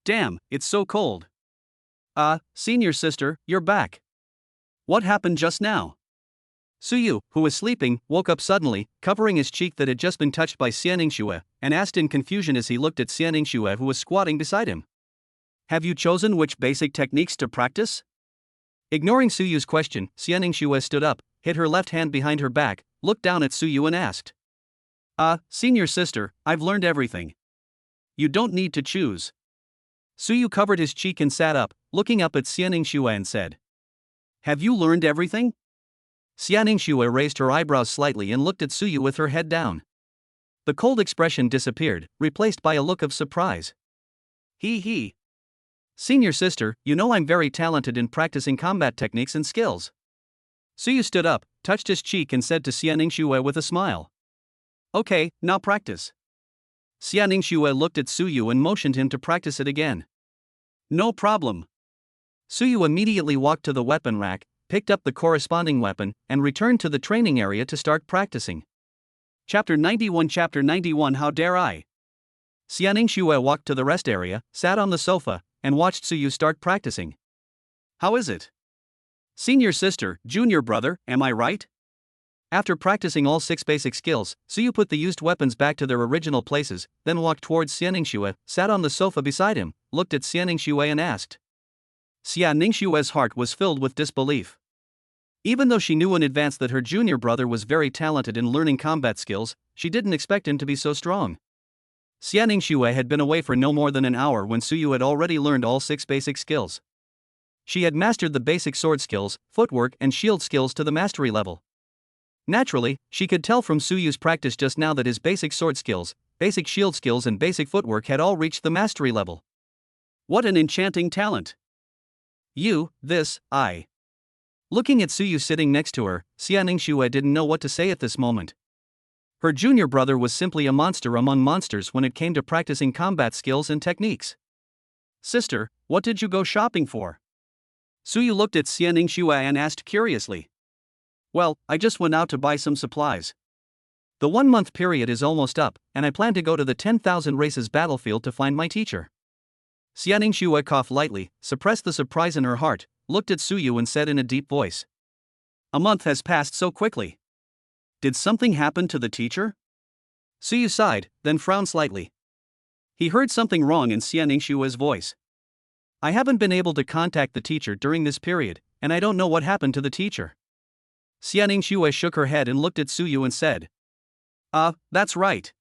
Damn, it's so cold. Senior sister, you're back. What happened just now? Suyu, who was sleeping, woke up suddenly, covering his cheek that had just been touched by Xianningsue, and asked in confusion as he looked at Xianningsue who was squatting beside him. Have you chosen which basic techniques to practice? Ignoring Suyu's question, Xianningsue stood up, hid her left hand behind her back, looked down at Suyu and asked. Senior sister, I've learned everything. You don't need to choose. Suyu covered his cheek and sat up, looking up at Xianningsue and said. Have you learned everything? Xianningsue raised her eyebrows slightly and looked at Suyu with her head down. The cold expression disappeared, replaced by a look of surprise. He. Senior sister, you know I'm very talented in practicing combat techniques and skills. Suyu stood up, touched his cheek and said to Xianningsue with a smile. Okay, now practice. Xianningsue looked at Suyu and motioned him to practice it again. No problem. Suyu immediately walked to the weapon rack, picked up the corresponding weapon, and returned to the training area to start practicing. Chapter 91 How dare I? Xianningsue walked to the rest area, sat on the sofa, and watched Suyu start practicing. How is it? Senior sister, junior brother, am I right? After practicing all 6 basic skills, Suyu put the used weapons back to their original places, then walked towards Xianningsue, sat on the sofa beside him, looked at Xianningsue and asked. Xianningsue's heart was filled with disbelief. Even though she knew in advance that her junior brother was very talented in learning combat skills, she didn't expect him to be so strong. Xianningsue had been away for no more than an hour when Suyu had already learned all 6 basic skills. She had mastered the basic sword skills, footwork and shield skills to the mastery level. Naturally, she could tell from Suyu's practice just now that his basic sword skills, basic shield skills and basic footwork had all reached the mastery level. What an enchanting talent! I. Looking at Suyu sitting next to her, Xianningsue didn't know what to say at this moment. Her junior brother was simply a monster among monsters when it came to practicing combat skills and techniques. Sister, what did you go shopping for? Suyu looked at Xianningsue and asked curiously. Well, I just went out to buy some supplies. The 1-month period is almost up, and I plan to go to the 10,000 races battlefield to find my teacher. Xianningsue coughed lightly, suppressed the surprise in her heart, looked at Suyu and said in a deep voice. A month has passed so quickly. Did something happen to the teacher? Suyu sighed, then frowned slightly. He heard something wrong in Xianningsue's voice. I haven't been able to contact the teacher during this period, and I don't know what happened to the teacher. Xianningsue shook her head and looked at Suyu and said. That's right.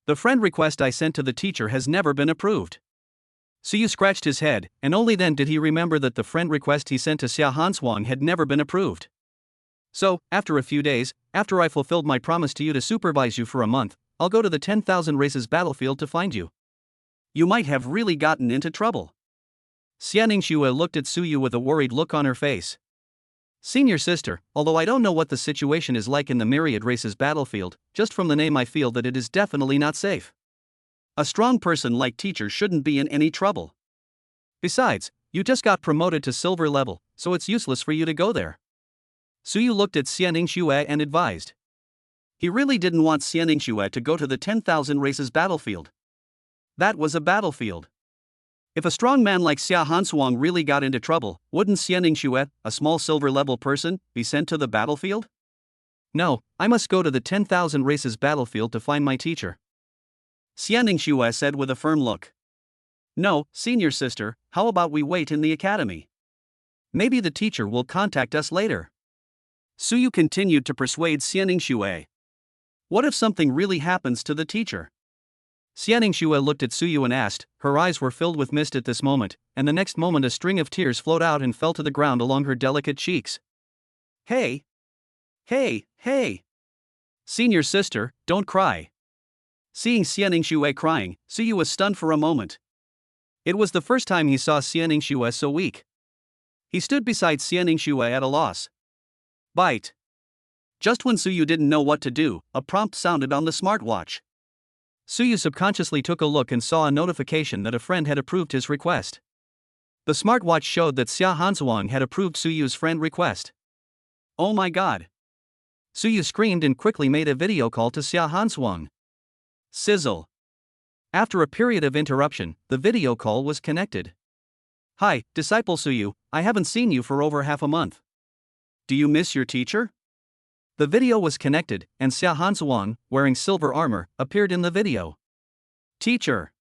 The friend request I sent to the teacher has never been approved. Suyu scratched his head, and only then did he remember that the friend request he sent to Xia Hanshuang had never been approved. So, after a few days, after I fulfilled my promise to you to supervise you for a month, I'll go to the 10,000 races battlefield to find you. You might have really gotten into trouble. Xianningsue looked at Suyu with a worried look on her face. Senior sister, although I don't know what the situation is like in the myriad races battlefield, just from the name I feel that it is definitely not safe. A strong person like teacher shouldn't be in any trouble. Besides, you just got promoted to silver level, so it's useless for you to go there. Suyu looked at Xianningsue and advised. He really didn't want Xianningsue to go to the 10,000 races battlefield. That was a battlefield. If a strong man like Xia Hanshuang really got into trouble, wouldn't Xianningsue, a small silver level person, be sent to the battlefield? No, I must go to the 10,000 races battlefield to find my teacher. Xianningsue said with a firm look. No, senior sister, how about we wait in the academy? Maybe the teacher will contact us later. Suyu continued to persuade Xianningsue. What if something really happens to the teacher? Xianningsue looked at Suyu and asked, her eyes were filled with mist at this moment, and the next moment a string of tears flowed out and fell to the ground along her delicate cheeks. Hey! Senior sister, don't cry. Seeing Xianningsue crying, Suyu was stunned for a moment. It was the first time he saw Xianningsue so weak. He stood beside Xianningsue at a loss. Bite. Just when Suyu didn't know what to do, a prompt sounded on the smartwatch. Suyu subconsciously took a look and saw a notification that a friend had approved his request. The smartwatch showed that Xia Hansuang had approved Suyu's friend request. Oh my god! Suyu screamed and quickly made a video call to Xia Hansuang. Sizzle. After a period of interruption, the video call was connected. Hi, disciple Suyu, I haven't seen you for over half a month. Do you miss your teacher? The video was connected, and Xia Hansuang, wearing silver armor, appeared in the video. Teacher.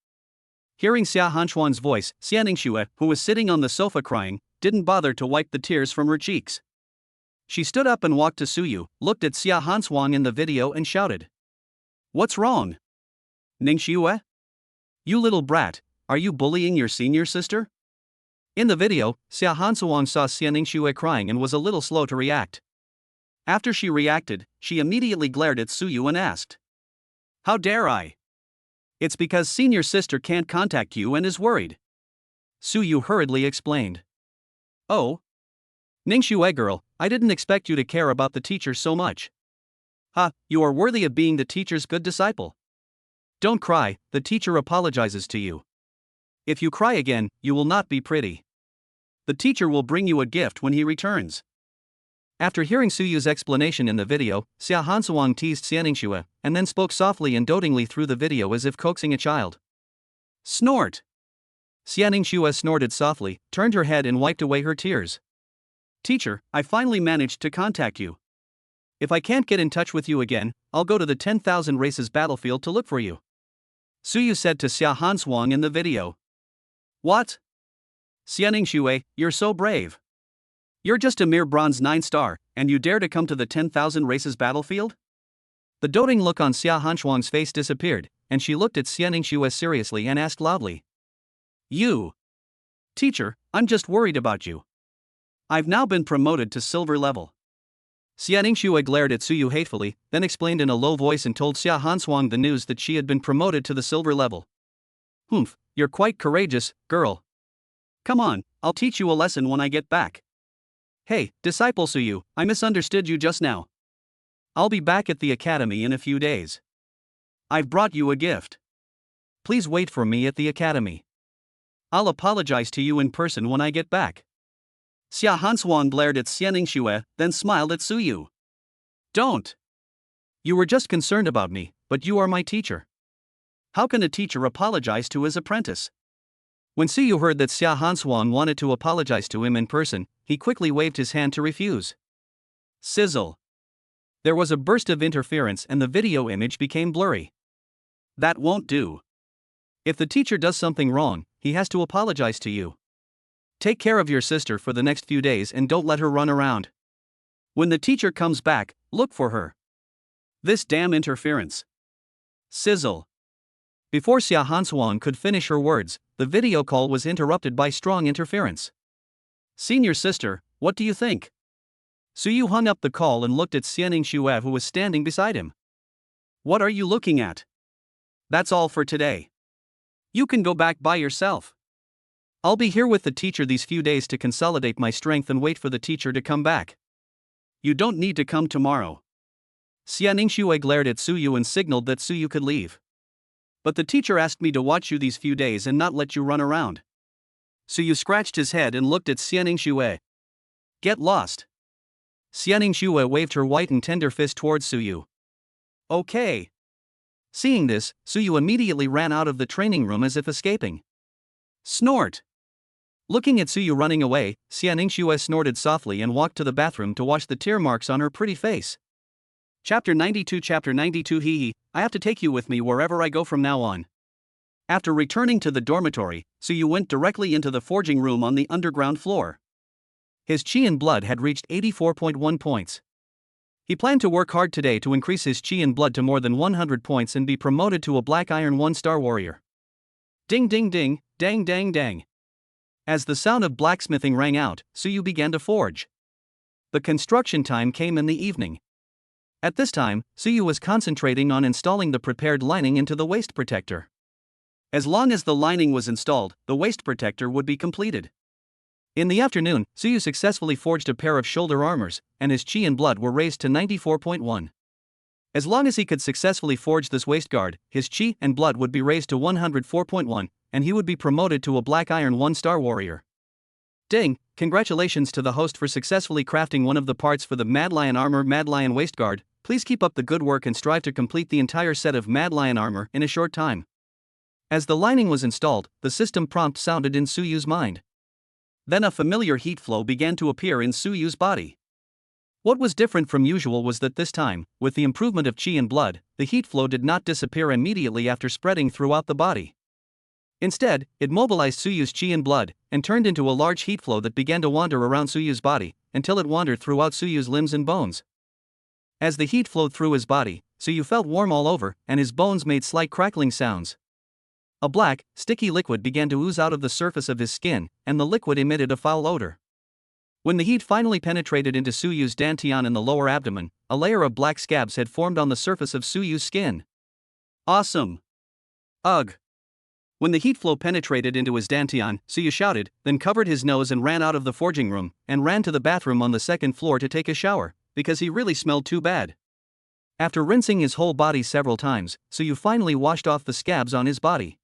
Hearing Xia Hansuang's voice, Xianingshue, who was sitting on the sofa crying, didn't bother to wipe the tears from her cheeks. She stood up and walked to Suyu, looked at Xia Hansuang in the video and shouted. What's wrong? Ningxue? You little brat, are you bullying your senior sister? In the video, Xia Hansuang saw Xianingshue crying and was a little slow to react. After she reacted, she immediately glared at Suyu and asked. How dare I? It's because senior sister can't contact you and is worried. Suyu hurriedly explained. Oh? Ningxue girl, I didn't expect you to care about the teacher so much. Ha, you are worthy of being the teacher's good disciple. Don't cry, the teacher apologizes to you. If you cry again, you will not be pretty. The teacher will bring you a gift when he returns. After hearing Suyu's explanation in the video, Xia Hansuang teased Xianingshue, and then spoke softly and dotingly through the video as if coaxing a child. Snort! Xianingshue snorted softly, turned her head and wiped away her tears. Teacher, I finally managed to contact you. If I can't get in touch with you again, I'll go to the 10,000 races battlefield to look for you. Suyu said to Xia Hansuang in the video. What? Xianingshue, you're so brave. You're just a mere bronze 9-star, and you dare to come to the 10,000 races battlefield? The doting look on Xia Hansuang's face disappeared, and she looked at Xianingshue seriously and asked loudly. You. Teacher, I'm just worried about you. I've now been promoted to silver level. Xianingshue glared at Suyu hatefully, then explained in a low voice and told Xia Hansuang the news that she had been promoted to the silver level. Humph, you're quite courageous, girl. Come on, I'll teach you a lesson when I get back. Hey, disciple Suyu, I misunderstood you just now. I'll be back at the academy in a few days. I've brought you a gift. Please wait for me at the academy. I'll apologize to you in person when I get back. Xia Hansuang glared at Xianingshue, then smiled at Suyu. Don't. You were just concerned about me, but you are my teacher. How can a teacher apologize to his apprentice? When Suyu heard that Xia Hansuang wanted to apologize to him in person, he quickly waved his hand to refuse. Sizzle. There was a burst of interference and the video image became blurry. That won't do. If the teacher does something wrong, he has to apologize to you. Take care of your sister for the next few days and don't let her run around. When the teacher comes back, look for her. This damn interference. Sizzle. Before Xia Hansuang could finish her words, the video call was interrupted by strong interference. Senior sister, what do you think? Suyu hung up the call and looked at Xianingshue who was standing beside him. What are you looking at? That's all for today. You can go back by yourself. I'll be here with the teacher these few days to consolidate my strength and wait for the teacher to come back. You don't need to come tomorrow. Xianingshue glared at Suyu and signaled that Suyu could leave. But the teacher asked me to watch you these few days and not let you run around. Suyu scratched his head and looked at Xianingshue. Get lost. Xianingshue waved her white and tender fist towards Suyu. Okay. Seeing this, Suyu immediately ran out of the training room as if escaping. Snort. Looking at Suyu running away, Xianingshue snorted softly and walked to the bathroom to wash the tear marks on her pretty face. Chapter 92 Hee hee, I have to take you with me wherever I go from now on. After returning to the dormitory, Suyu went directly into the forging room on the underground floor. His chi and blood had reached 84.1 points. He planned to work hard today to increase his chi and blood to more than 100 points and be promoted to a black iron 1-star warrior. Ding ding ding, dang dang dang. As the sound of blacksmithing rang out, Suyu began to forge. The construction time came in the evening. At this time, Suyu was concentrating on installing the prepared lining into the waist protector. As long as the lining was installed, the waist protector would be completed. In the afternoon, Suyu successfully forged a pair of shoulder armors, and his chi and blood were raised to 94.1. As long as he could successfully forge this waistguard, his chi and blood would be raised to 104.1, and he would be promoted to a Black Iron 1-star warrior. Ding! Congratulations to the host for successfully crafting one of the parts for the Mad Lion armor Mad Lion waistguard. Please keep up the good work and strive to complete the entire set of Mad Lion armor in a short time. As the lining was installed, the system prompt sounded in Suyu's mind. Then a familiar heat flow began to appear in Suyu's body. What was different from usual was that this time, with the improvement of chi and blood, the heat flow did not disappear immediately after spreading throughout the body. Instead, it mobilized Suyu's chi and blood, and turned into a large heat flow that began to wander around Suyu's body, until it wandered throughout Suyu's limbs and bones. As the heat flowed through his body, Suyu felt warm all over, and his bones made slight crackling sounds. A black, sticky liquid began to ooze out of the surface of his skin, and the liquid emitted a foul odor. When the heat finally penetrated into Suyu's dantian in the lower abdomen, a layer of black scabs had formed on the surface of Suyu's skin. Awesome! Ugh! When the heat flow penetrated into his dantian, Suyu shouted, then covered his nose and ran out of the forging room, and ran to the bathroom on the second floor to take a shower, because he really smelled too bad. After rinsing his whole body several times, Suyu finally washed off the scabs on his body.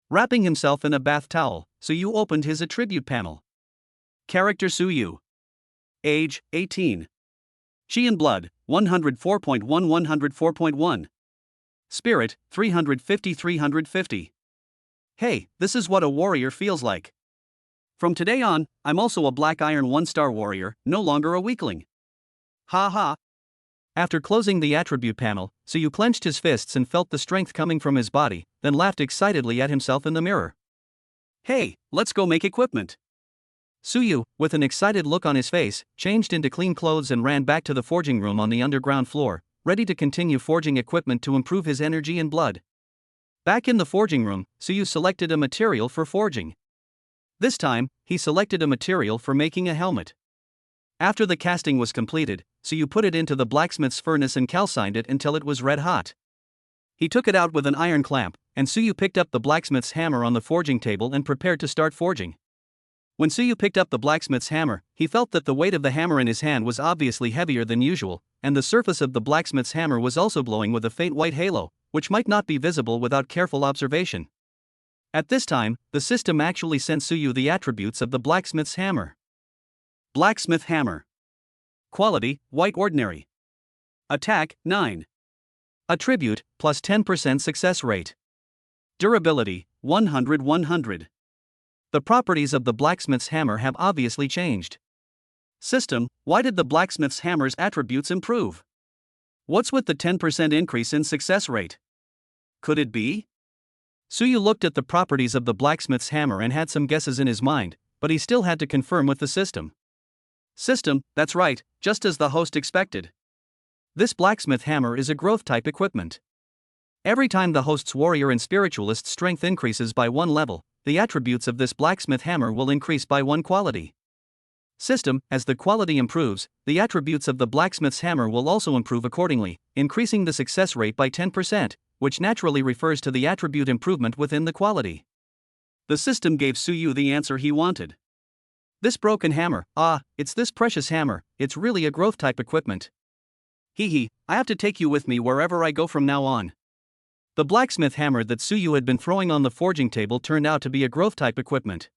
Wrapping himself in a bath towel, Suyu opened his attribute panel. Character Suyu. Age, 18. Chi and blood, 104.1 104.1. Spirit, 350 Hey, this is what a warrior feels like. From today on, I'm also a Black Iron 1-star warrior, no longer a weakling. Ha ha. After closing the attribute panel, Suyu clenched his fists and felt the strength coming from his body, then laughed excitedly at himself in the mirror. Hey, let's go make equipment. Suyu, with an excited look on his face, changed into clean clothes and ran back to the forging room on the underground floor, ready to continue forging equipment to improve his energy and blood. Back in the forging room, Suyu selected a material for forging. This time, he selected a material for making a helmet. After the casting was completed, Suyu put it into the blacksmith's furnace and calcined it until it was red hot. He took it out with an iron clamp, and Suyu picked up the blacksmith's hammer on the forging table and prepared to start forging. When Suyu picked up the blacksmith's hammer, he felt that the weight of the hammer in his hand was obviously heavier than usual, and the surface of the blacksmith's hammer was also glowing with a faint white halo, which might not be visible without careful observation. At this time, the system actually sent Suyu the attributes of the blacksmith's hammer. Blacksmith Hammer. Quality, White Ordinary. Attack, 9. Attribute, plus 10% success rate. Durability, 100-100. The properties of the blacksmith's hammer have obviously changed. System, why did the blacksmith's hammer's attributes improve? What's with the 10% increase in success rate? Could it be? Suyu looked at the properties of the blacksmith's hammer and had some guesses in his mind, but he still had to confirm with the system. System, that's right, just as the host expected. This blacksmith hammer is a growth-type equipment. Every time the host's warrior and spiritualist strength increases by 1 level, the attributes of this blacksmith hammer will increase by 1 quality. System, as the quality improves, the attributes of the blacksmith's hammer will also improve accordingly, increasing the success rate by 10%, which naturally refers to the attribute improvement within the quality. The system gave Suyu the answer he wanted. This broken hammer, it's this precious hammer, it's really a growth-type equipment. Hee, I have to take you with me wherever I go from now on. The blacksmith hammer that Suyu had been throwing on the forging table turned out to be a growth-type equipment.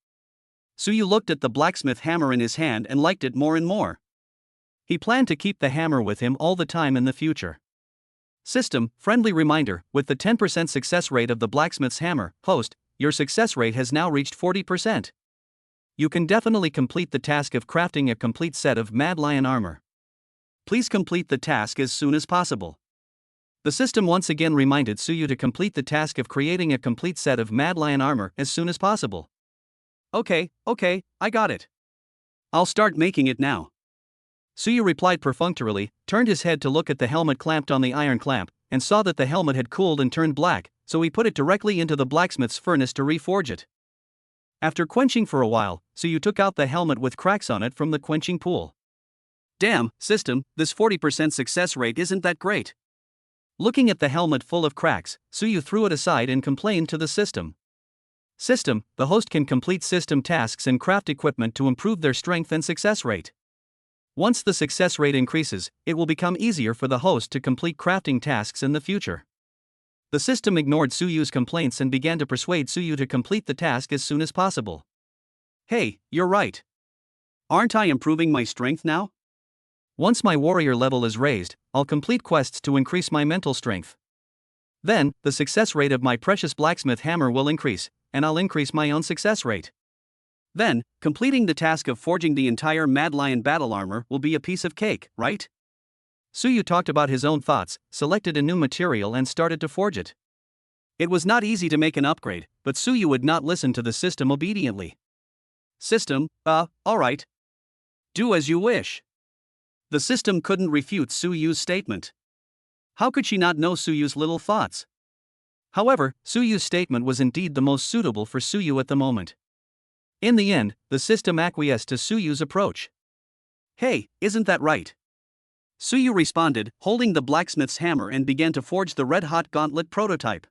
Suyu looked at the blacksmith hammer in his hand and liked it more and more. He planned to keep the hammer with him all the time in the future. System, friendly reminder, with the 10% success rate of the blacksmith's hammer, host, your success rate has now reached 40%. You can definitely complete the task of crafting a complete set of Mad Lion armor. Please complete the task as soon as possible. The system once again reminded Suyu to complete the task of creating a complete set of Mad Lion armor as soon as possible. Okay, I got it. I'll start making it now. Suyu replied perfunctorily, turned his head to look at the helmet clamped on the iron clamp, and saw that the helmet had cooled and turned black, so he put it directly into the blacksmith's furnace to reforge it. After quenching for a while, Suyu took out the helmet with cracks on it from the quenching pool. Damn, system, this 40% success rate isn't that great. Looking at the helmet full of cracks, Suyu threw it aside and complained to the system. System, the host can complete system tasks and craft equipment to improve their strength and success rate. Once the success rate increases, it will become easier for the host to complete crafting tasks in the future. The system ignored Suyu's complaints and began to persuade Suyu to complete the task as soon as possible. Hey, you're right. Aren't I improving my strength now? Once my warrior level is raised, I'll complete quests to increase my mental strength. Then, the success rate of my precious blacksmith hammer will increase, and I'll increase my own success rate. Then, completing the task of forging the entire Mad Lion battle armor will be a piece of cake, right? Suyu talked about his own thoughts, selected a new material and started to forge it. It was not easy to make an upgrade, but Suyu would not listen to the system obediently. System, alright. Do as you wish. The system couldn't refute Suyu's statement. How could she not know Suyu's little thoughts? However, Suyu's statement was indeed the most suitable for Suyu at the moment. In the end, the system acquiesced to Suyu's approach. Hey, isn't that right? Suyu responded, holding the blacksmith's hammer, and began to forge the red-hot gauntlet prototype.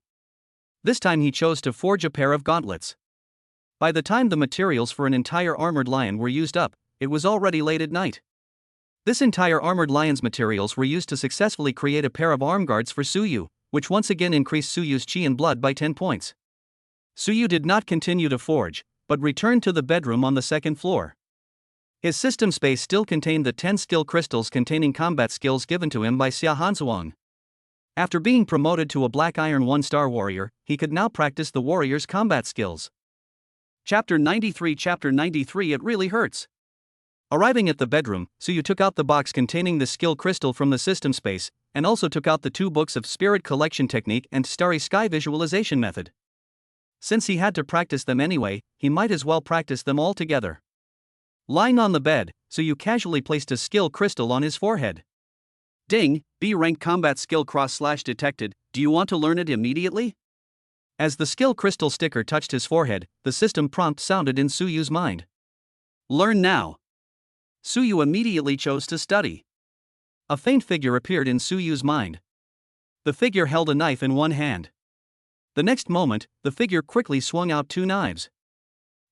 This time he chose to forge a pair of gauntlets. By the time the materials for an entire armored lion were used up, it was already late at night. This entire armored lion's materials were used to successfully create a pair of arm guards for Suyu, which once again increased Suyu's chi and blood by 10 points. Suyu did not continue to forge, but returned to the bedroom on the second floor. His system space still contained the 10 skill crystals containing combat skills given to him by Xia Hanzuang. After being promoted to a Black Iron 1-star warrior, he could now practice the warrior's combat skills. Chapter 93 It really hurts. Arriving at the bedroom, Suyu took out the box containing the skill crystal from the system space, and also took out the 2 books of Spirit Collection Technique and Starry Sky Visualization Method. Since he had to practice them anyway, he might as well practice them all together. Lying on the bed, Suyu casually placed a skill crystal on his forehead. Ding, B-rank combat skill cross/detected, do you want to learn it immediately? As the skill crystal sticker touched his forehead, the system prompt sounded in Suyu's mind. Learn now. Suyu immediately chose to study. A faint figure appeared in Suyu's mind. The figure held a knife in one hand. The next moment, the figure quickly swung out 2 knives.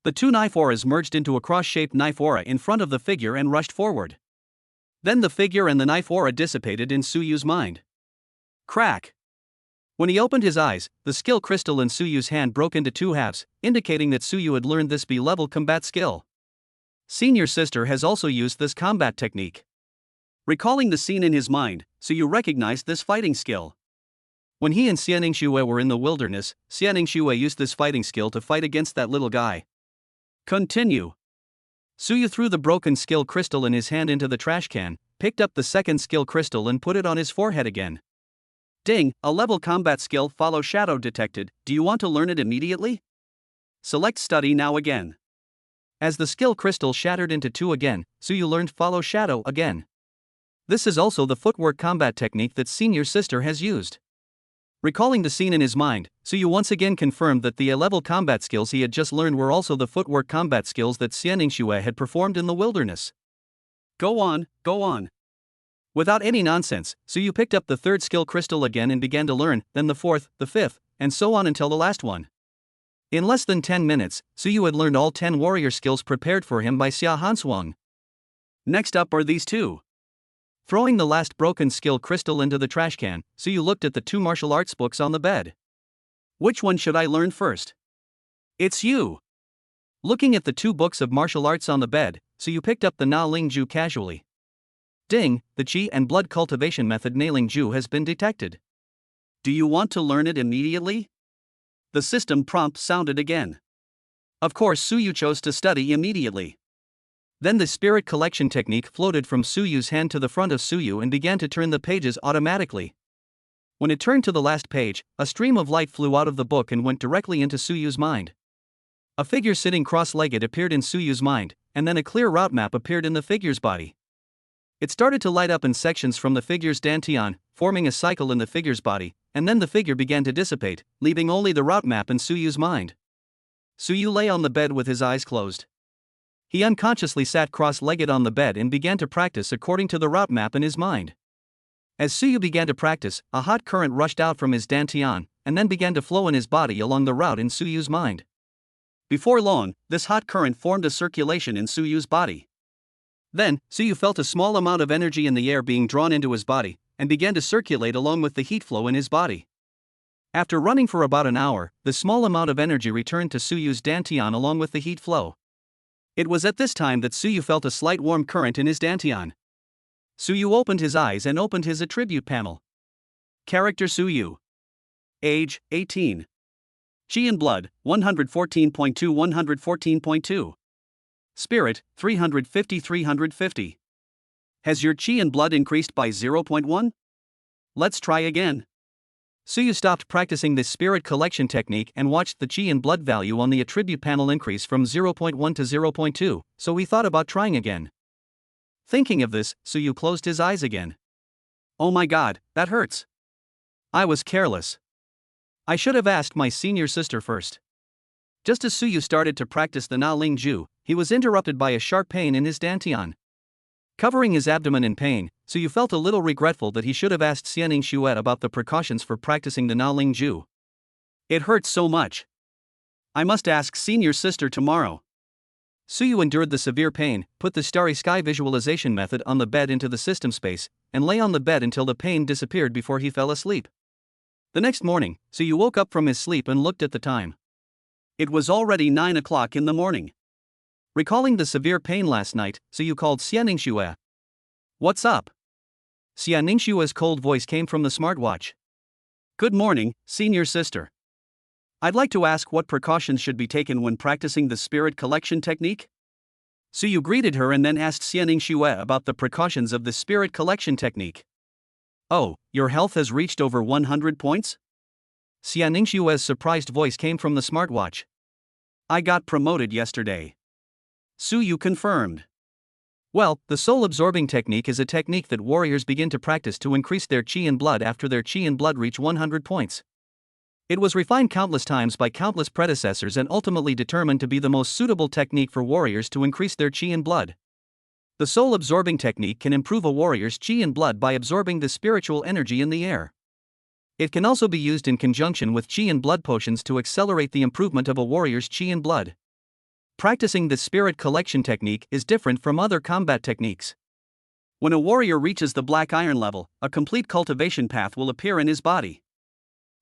The 2 knife auras merged into a cross-shaped knife aura in front of the figure and rushed forward. Then the figure and the knife aura dissipated in Suyu's mind. Crack! When he opened his eyes, the skill crystal in Suyu's hand broke into 2 halves, indicating that Suyu had learned this B-level combat skill. Senior sister has also used this combat technique. Recalling the scene in his mind, Suyu recognized this fighting skill. When he and Xianing Xue were in the wilderness, Xianing Xue used this fighting skill to fight against that little guy. Continue. Suyu threw the broken skill crystal in his hand into the trash can, picked up the second skill crystal and put it on his forehead again. Ding, a level combat skill Follow Shadow detected, do you want to learn it immediately? Select Study now again. As the skill crystal shattered into 2 again, Suyu learned Follow Shadow again. This is also the footwork combat technique that senior sister has used. Recalling the scene in his mind, Suyu once again confirmed that the A-level combat skills he had just learned were also the footwork combat skills that Xianing Xue had performed in the wilderness. Go on, go on. Without any nonsense, Suyu picked up the 3rd skill crystal again and began to learn, then the 4th, the 5th, and so on until the last one. In less than 10 minutes, Suyu had learned all 10 warrior skills prepared for him by Xia Hanzuang. Next up are these 2. Throwing the last broken skill crystal into the trash can, Suyu looked at the 2 martial arts books on the bed. Which one should I learn first? It's you. Looking at the 2 books of martial arts on the bed, Suyu picked up the Na Ling Ju casually. Ding, the chi and blood cultivation method Na Ling Ju has been detected. Do you want to learn it immediately? The system prompt sounded again. Of course, Suyu chose to study immediately. Then the spirit collection technique floated from Suyu's hand to the front of Suyu and began to turn the pages automatically. When it turned to the last page, a stream of light flew out of the book and went directly into Suyu's mind. A figure sitting cross-legged appeared in Suyu's mind, and then a clear route map appeared in the figure's body. It started to light up in sections from the figure's dantian, forming a cycle in the figure's body, and then the figure began to dissipate, leaving only the route map in Suyu's mind. Suyu lay on the bed with his eyes closed. He unconsciously sat cross-legged on the bed and began to practice according to the route map in his mind. As Suyu began to practice, a hot current rushed out from his dantian, and then began to flow in his body along the route in Suyu's mind. Before long, this hot current formed a circulation in Suyu's body. Then, Suyu felt a small amount of energy in the air being drawn into his body, and began to circulate along with the heat flow in his body. After running for about an hour, the small amount of energy returned to Suyu's dantian along with the heat flow. It was at this time that Suyu felt a slight warm current in his dantian. Suyu opened his eyes and opened his attribute panel. Character Suyu. Age, 18. Chi and blood, 114.2 114.2. Spirit, 350 Has your chi and blood increased by 0.1? Let's try again. Suyu stopped practicing this spirit collection technique and watched the chi and blood value on the attribute panel increase from 0.1 to 0.2, so he thought about trying again. Thinking of this, Suyu closed his eyes again. Oh my god, that hurts. I was careless. I should have asked my senior sister first. Just as Suyu started to practice the Na Ling Ju, he was interrupted by a sharp pain in his dantian. Covering his abdomen in pain, Suyu felt a little regretful that he should have asked Xianing Shuet about the precautions for practicing the Na Ling Ju. It hurts so much. I must ask senior sister tomorrow. Suyu endured the severe pain, put the starry sky visualization method on the bed into the system space, and lay on the bed until the pain disappeared before he fell asleep. The next morning, Suyu woke up from his sleep and looked at the time. It was already 9 o'clock in the morning. Recalling the severe pain last night, Suyu called Xianing Shuet. What's up? Xianing Shue's cold voice came from the smartwatch. Good morning, senior sister. I'd like to ask what precautions should be taken when practicing the spirit collection technique? Suyu greeted her and then asked Xianing Shuet about the precautions of the spirit collection technique. Oh, your health has reached over 100 points? Xianing Shue's surprised voice came from the smartwatch. I got promoted yesterday. Suyu confirmed. Well, the soul-absorbing technique is a technique that warriors begin to practice to increase their chi and blood after their chi and blood reach 100 points. It was refined countless times by countless predecessors and ultimately determined to be the most suitable technique for warriors to increase their chi and blood. The soul-absorbing technique can improve a warrior's chi and blood by absorbing the spiritual energy in the air. It can also be used in conjunction with chi and blood potions to accelerate the improvement of a warrior's chi and blood. Practicing the spirit collection technique is different from other combat techniques. When a warrior reaches the black iron level, a complete cultivation path will appear in his body.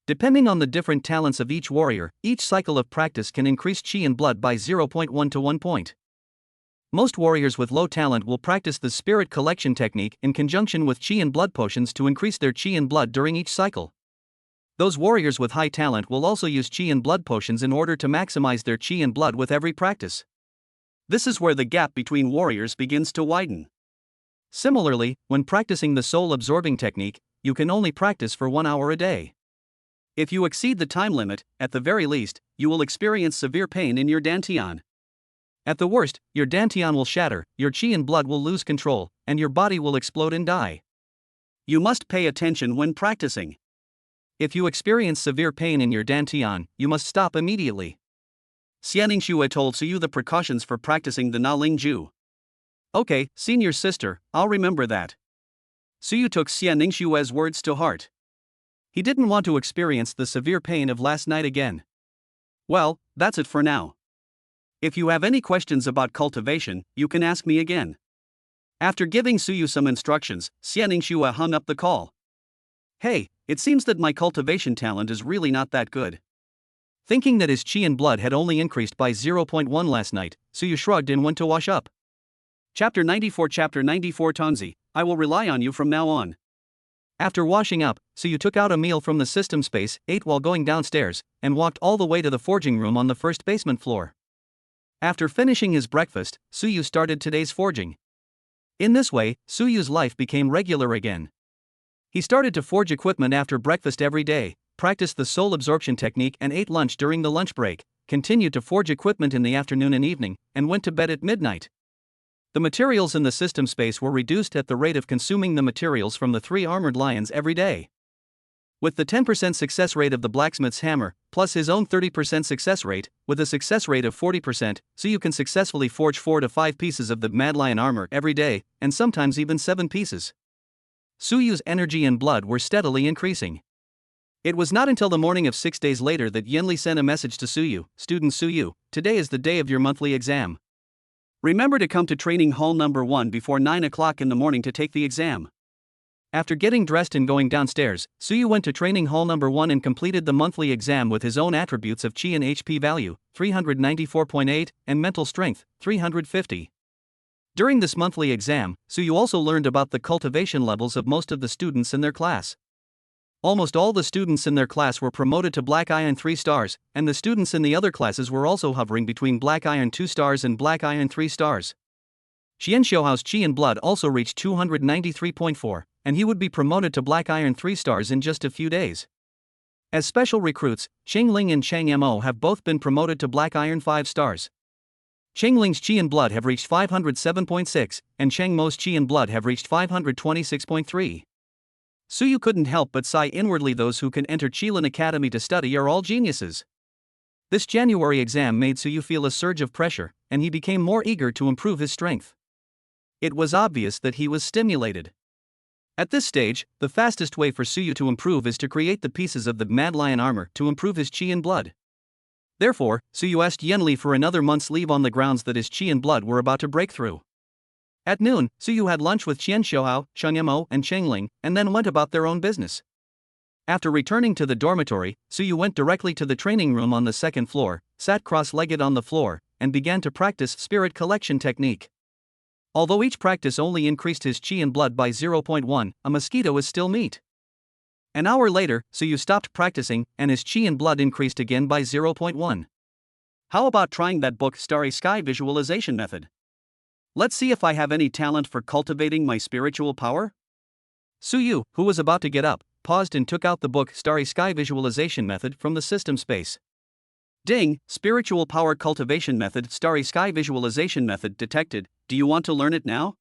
Depending on the different talents of each warrior, each cycle of practice can increase chi and blood by 0.1 to 1 point. Most warriors with low talent will practice the spirit collection technique in conjunction with chi and blood potions to increase their chi and blood during each cycle. Those warriors with high talent will also use chi and blood potions in order to maximize their chi and blood with every practice. This is where the gap between warriors begins to widen. Similarly, when practicing the soul-absorbing technique, you can only practice for 1 hour a day. If you exceed the time limit, at the very least, you will experience severe pain in your dantian. At the worst, your dantian will shatter, your chi and blood will lose control, and your body will explode and die. You must pay attention when practicing. If you experience severe pain in your dantian, you must stop immediately. Xianing Shuet told Suyu the precautions for practicing the Na Ling Ju. Okay, senior sister, I'll remember that. Suyu took Xianing Shuet's words to heart. He didn't want to experience the severe pain of last night again. Well, that's it for now. If you have any questions about cultivation, you can ask me again. After giving Suyu some instructions, Xianing Shuet hung up the call. Hey, it seems that my cultivation talent is really not that good. Thinking that his chi and blood had only increased by 0.1 last night, Suyu shrugged and went to wash up. Chapter 94 Tonzi, I will rely on you from now on. After washing up, Suyu took out a meal from the system space, ate while going downstairs, and walked all the way to the forging room on the first basement floor. After finishing his breakfast, Suyu started today's forging. In this way, Suyu's life became regular again. He started to forge equipment after breakfast every day, practiced the soul absorption technique and ate lunch during the lunch break, continued to forge equipment in the afternoon and evening, and went to bed at midnight. The materials in the system space were reduced at the rate of consuming the materials from the 3 armored lions every day. With the 10% success rate of the Blacksmith's Hammer, plus his own 30% success rate, with a success rate of 40%, Suyu can successfully forge 4 to 5 pieces of the Mad Lion armor every day, and sometimes even 7 pieces. Suyu's energy and blood were steadily increasing. It was not until the morning of 6 days later that Yenli sent a message to Suyu. Student Suyu, today is the day of your monthly exam. Remember to come to training hall number 1 before 9 o'clock in the morning to take the exam. After getting dressed and going downstairs, Suyu went to training hall number 1 and completed the monthly exam with his own attributes of Chi and HP value, 394.8, and mental strength, 350. During this monthly exam, Suyu also learned about the cultivation levels of most of the students in their class. Almost all the students in their class were promoted to Black Iron 3 stars, and the students in the other classes were also hovering between Black Iron 2 stars and Black Iron 3 stars. Xianxiuhao's Qi and blood also reached 293.4, and he would be promoted to Black Iron 3 stars in just a few days. As special recruits, Chengling and Chang Mo have both been promoted to Black Iron 5 stars. Chengling's Qi and blood have reached 507.6, and Chang Mo's Qi and blood have reached 526.3. Suyu couldn't help but sigh inwardly. Those who can enter Qilin Academy to study are all geniuses. This January exam made Suyu feel a surge of pressure, and he became more eager to improve his strength. It was obvious that he was stimulated. At this stage, the fastest way for Suyu to improve is to create the pieces of the Mad Lion armor to improve his Qi and blood. Therefore, Suyu asked Yenli for another month's leave on the grounds that his Qi and blood were about to break through. At noon, Suyu had lunch with Xianxiuhao, Chang Mo, and Chengling, and then went about their own business. After returning to the dormitory, Suyu went directly to the training room on the second floor, sat cross-legged on the floor, and began to practice spirit collection technique. Although each practice only increased his Qi and blood by 0.1, a mosquito is still meat. An hour later, Suyu stopped practicing, and his Qi and blood increased again by 0.1. How about trying that book Starry Sky visualization method? Let's see if I have any talent for cultivating my spiritual power? Suyu, who was about to get up, paused and took out the book Starry Sky visualization method from the system space. Ding, spiritual power cultivation method Starry Sky visualization method detected. Do you want to learn it now?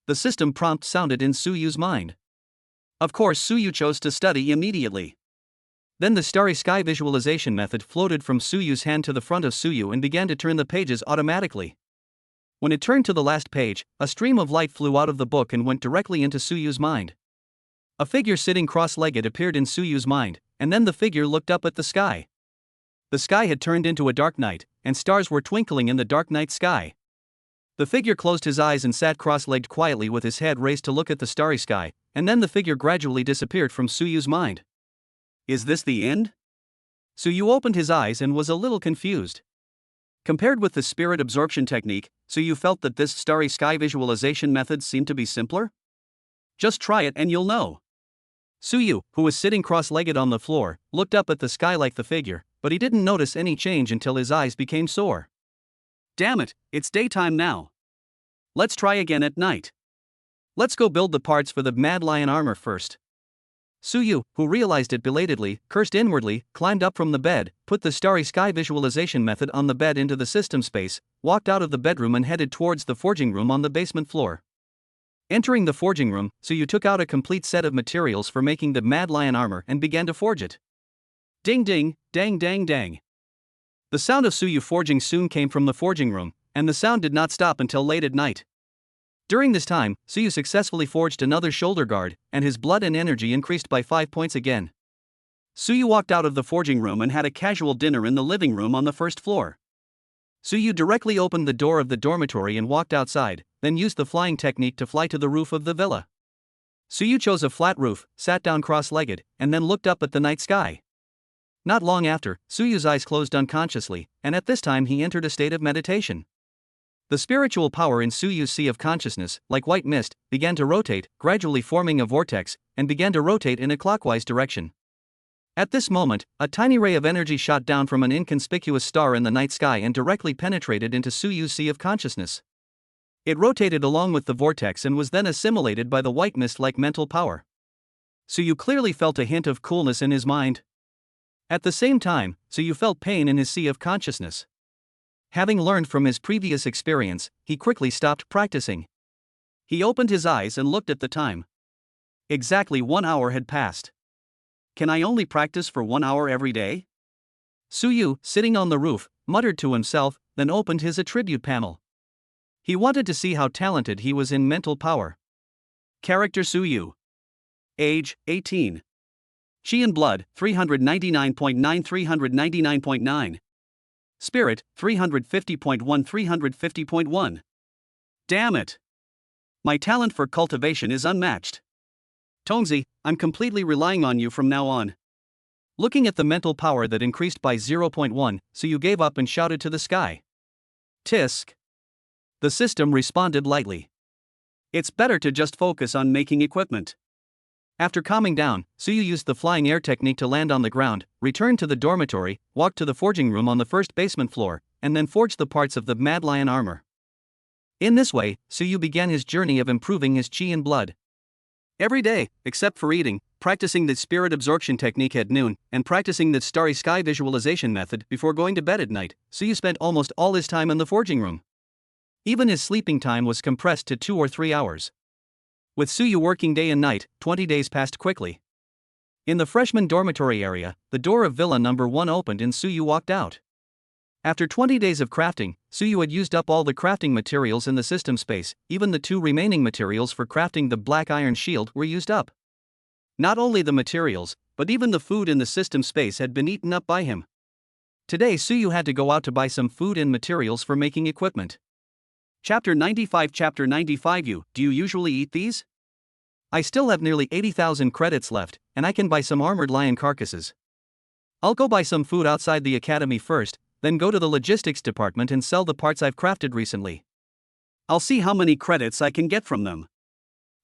The system prompt sounded in Suyu's mind. Of course, Suyu chose to study immediately. Then the Starry Sky visualization method floated from Suyu's hand to the front of Suyu and began to turn the pages automatically. When it turned to the last page, a stream of light flew out of the book and went directly into Suyu's mind. A figure sitting cross-legged appeared in Suyu's mind, and then the figure looked up at the sky. The sky had turned into a dark night, and stars were twinkling in the dark night sky. The figure closed his eyes and sat cross-legged quietly with his head raised to look at the starry sky, and then the figure gradually disappeared from Suyu's mind. Is this the end? Suyu opened his eyes and was a little confused. Compared with the spirit absorption technique, Suyu felt that this starry sky visualization method seemed to be simpler. Just try it and you'll know. Suyu, who was sitting cross-legged on the floor, looked up at the sky like the figure, but he didn't notice any change until his eyes became sore. Damn it, it's daytime now. Let's try again at night. Let's go build the parts for the Mad Lion armor first. Suyu, who realized it belatedly, cursed inwardly, climbed up from the bed, put the starry sky visualization method on the bed into the system space, walked out of the bedroom and headed towards the forging room on the basement floor. Entering the forging room, Suyu took out a complete set of materials for making the Mad Lion armor and began to forge it. Ding ding, dang dang dang. The sound of Suyu forging soon came from the forging room, and the sound did not stop until late at night. During this time, Suyu successfully forged another shoulder guard, and his blood and energy increased by 5 points again. Suyu walked out of the forging room and had a casual dinner in the living room on the first floor. Suyu directly opened the door of the dormitory and walked outside, then used the flying technique to fly to the roof of the villa. Suyu chose a flat roof, sat down cross-legged, and then looked up at the night sky. Not long after, Suyu's eyes closed unconsciously, and at this time he entered a state of meditation. The spiritual power in Suyu's sea of consciousness, like white mist, began to rotate, gradually forming a vortex, and began to rotate in a clockwise direction. At this moment, a tiny ray of energy shot down from an inconspicuous star in the night sky and directly penetrated into Suyu's sea of consciousness. It rotated along with the vortex and was then assimilated by the white mist-like mental power. Suyu clearly felt a hint of coolness in his mind. At the same time, Suyu felt pain in his sea of consciousness. Having learned from his previous experience, he quickly stopped practicing. He opened his eyes and looked at the time. Exactly 1 hour had passed. Can I only practice for 1 hour every day? Suyu, sitting on the roof, muttered to himself, then opened his attribute panel. He wanted to see how talented he was in mental power. Character Suyu. Age, 18. Qi and blood, 399.9 399.9. Spirit, 350.1 350.1. Damn it! My talent for cultivation is unmatched. Tonesy, I'm completely relying on you from now on. Looking at the mental power that increased by 0.1, so you gave up and shouted to the sky. Tisk. The system responded lightly. It's better to just focus on making equipment. After calming down, Suyu used the flying air technique to land on the ground, returned to the dormitory, walked to the forging room on the first basement floor, and then forged the parts of the Mad Lion armor. In this way, Suyu began his journey of improving his chi and blood. Every day, except for eating, practicing the spirit absorption technique at noon, and practicing the starry sky visualization method before going to bed at night, Suyu spent almost all his time in the forging room. Even his sleeping time was compressed to 2 or 3 hours. With Suyu working day and night, 20 days passed quickly. In the freshman dormitory area, the door of Villa number 1 opened and Suyu walked out. After 20 days of crafting, Suyu had used up all the crafting materials in the system space. Even the 2 remaining materials for crafting the black iron shield were used up. Not only the materials, but even the food in the system space had been eaten up by him. Today Suyu had to go out to buy some food and materials for making equipment. Chapter 95. Chapter 95. Do you usually eat these? I still have nearly 80,000 credits left, and I can buy some armored lion carcasses. I'll go buy some food outside the academy first, then go to the logistics department and sell the parts I've crafted recently. I'll see how many credits I can get from them.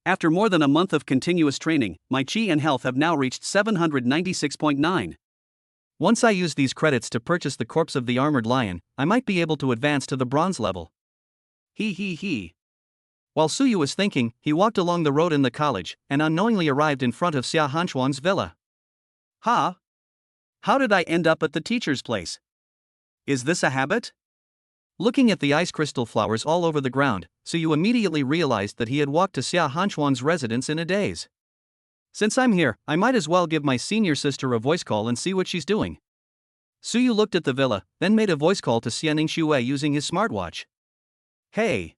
After more than a month of continuous training, my chi and health have now reached 796.9. Once I use these credits to purchase the corpse of the armored lion, I might be able to advance to the bronze level. He. While Suyu was thinking, he walked along the road in the college, and unknowingly arrived in front of Xia Hanchuan's villa. How did I end up at the teacher's place? Is this a habit? Looking at the ice crystal flowers all over the ground, Suyu immediately realized that he had walked to Xia Hanchuan's residence in a daze. Since I'm here, I might as well give my senior sister a voice call and see what she's doing. Suyu looked at the villa, then made a voice call to Xia Ningxue using his smartwatch. Hey.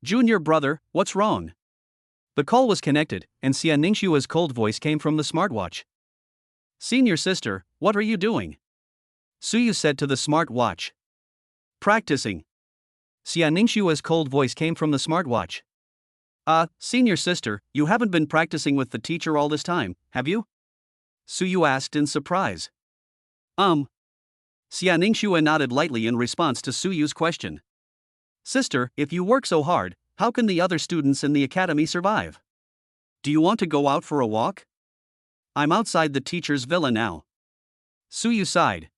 Junior brother, what's wrong? The call was connected, and Xia Ningxue's cold voice came from the smartwatch. Senior sister, what are you doing? Suyu said to the smartwatch. Practicing. Xia Ningxue's cold voice came from the smartwatch. Senior sister, you haven't been practicing with the teacher all this time, have you? Suyu asked in surprise. Xia Ningxue nodded lightly in response to Suyu's question. Sister, if you work so hard, how can the other students in the academy survive? Do you want to go out for a walk? I'm outside the teacher's villa now. Suyu sighed.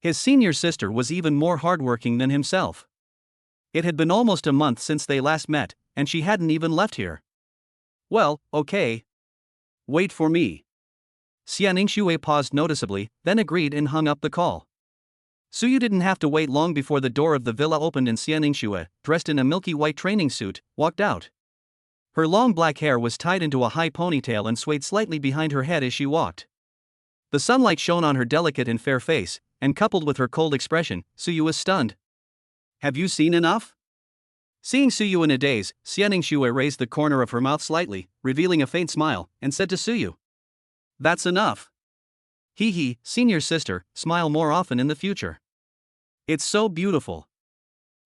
His senior sister was even more hardworking than himself. It had been almost a month since they last met, and she hadn't even left here. Well, okay. Wait for me. Xia Ningxue paused noticeably, then agreed and hung up the call. Suyu didn't have to wait long before the door of the villa opened and Xia Ningxue, dressed in a milky white training suit, walked out. Her long black hair was tied into a high ponytail and swayed slightly behind her head as she walked. The sunlight shone on her delicate and fair face, and coupled with her cold expression, Suyu was stunned. Have you seen enough? Seeing Suyu in a daze, Xia Ningxue raised the corner of her mouth slightly, revealing a faint smile, and said to Suyu. That's enough. Senior sister, smile more often in the future. It's so beautiful.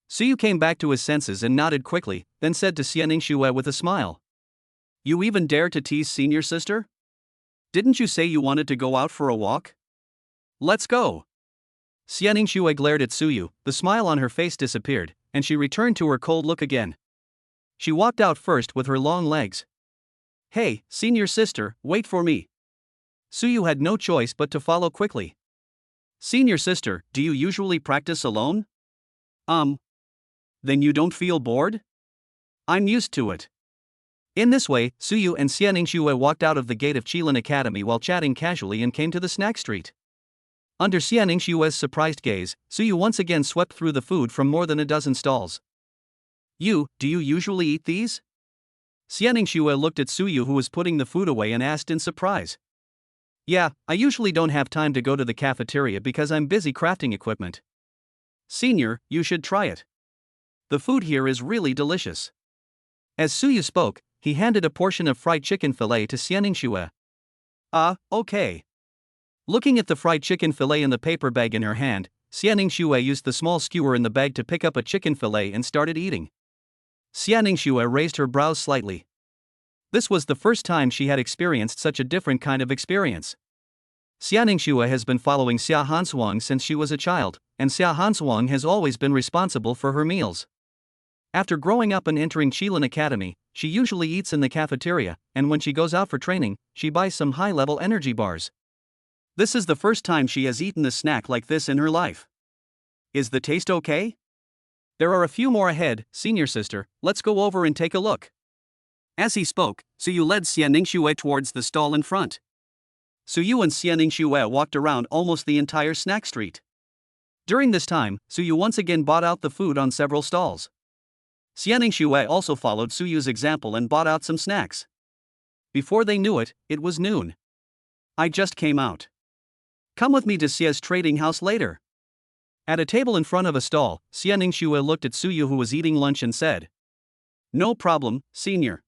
Suyu came back to his senses and nodded quickly, then said to Xia Ningxue with a smile. You even dare to tease senior sister? Didn't you say you wanted to go out for a walk? Let's go. Xia Ningxue glared at Suyu, the smile on her face disappeared, and she returned to her cold look again. She walked out first with her long legs. Hey, senior sister, wait for me. Suyu had no choice but to follow quickly. Senior sister, do you usually practice alone? Then you don't feel bored? I'm used to it. In this way, Suyu and Xia Ningxue walked out of the gate of Qilin Academy while chatting casually and came to the snack street. Under Xia Ningxue's surprised gaze, Suyu once again swept through the food from more than a dozen stalls. Do you usually eat these? Xia Ningxue looked at Suyu who was putting the food away and asked in surprise. Yeah, I usually don't have time to go to the cafeteria because I'm busy crafting equipment. Senior, you should try it. The food here is really delicious. As Suyu spoke, he handed a portion of fried chicken fillet to Xia Ningxue. Okay. Looking at the fried chicken fillet in the paper bag in her hand, Xianing Xue used the small skewer in the bag to pick up a chicken fillet and started eating. Xianing Xue raised her brows slightly. This was the first time she had experienced such a different kind of experience. Xianing Xue has been following Xia Hansuang since she was a child, and Xia Hansuang has always been responsible for her meals. After growing up and entering Qilin Academy, she usually eats in the cafeteria, and when she goes out for training, she buys some high-level energy bars. This is the first time she has eaten a snack like this in her life. Is the taste okay? There are a few more ahead, senior sister, let's go over and take a look. As he spoke, Suyu led Xianing Xue towards the stall in front. Suyu and Xianing Xue walked around almost the entire snack street. During this time, Suyu once again bought out the food on several stalls. Xianing Xue also followed Suyu's example and bought out some snacks. Before they knew it, it was noon. I just came out. Come with me to Xia's trading house later. At a table in front of a stall, Xianing Xue looked at Suyu who was eating lunch and said, "No problem, senior."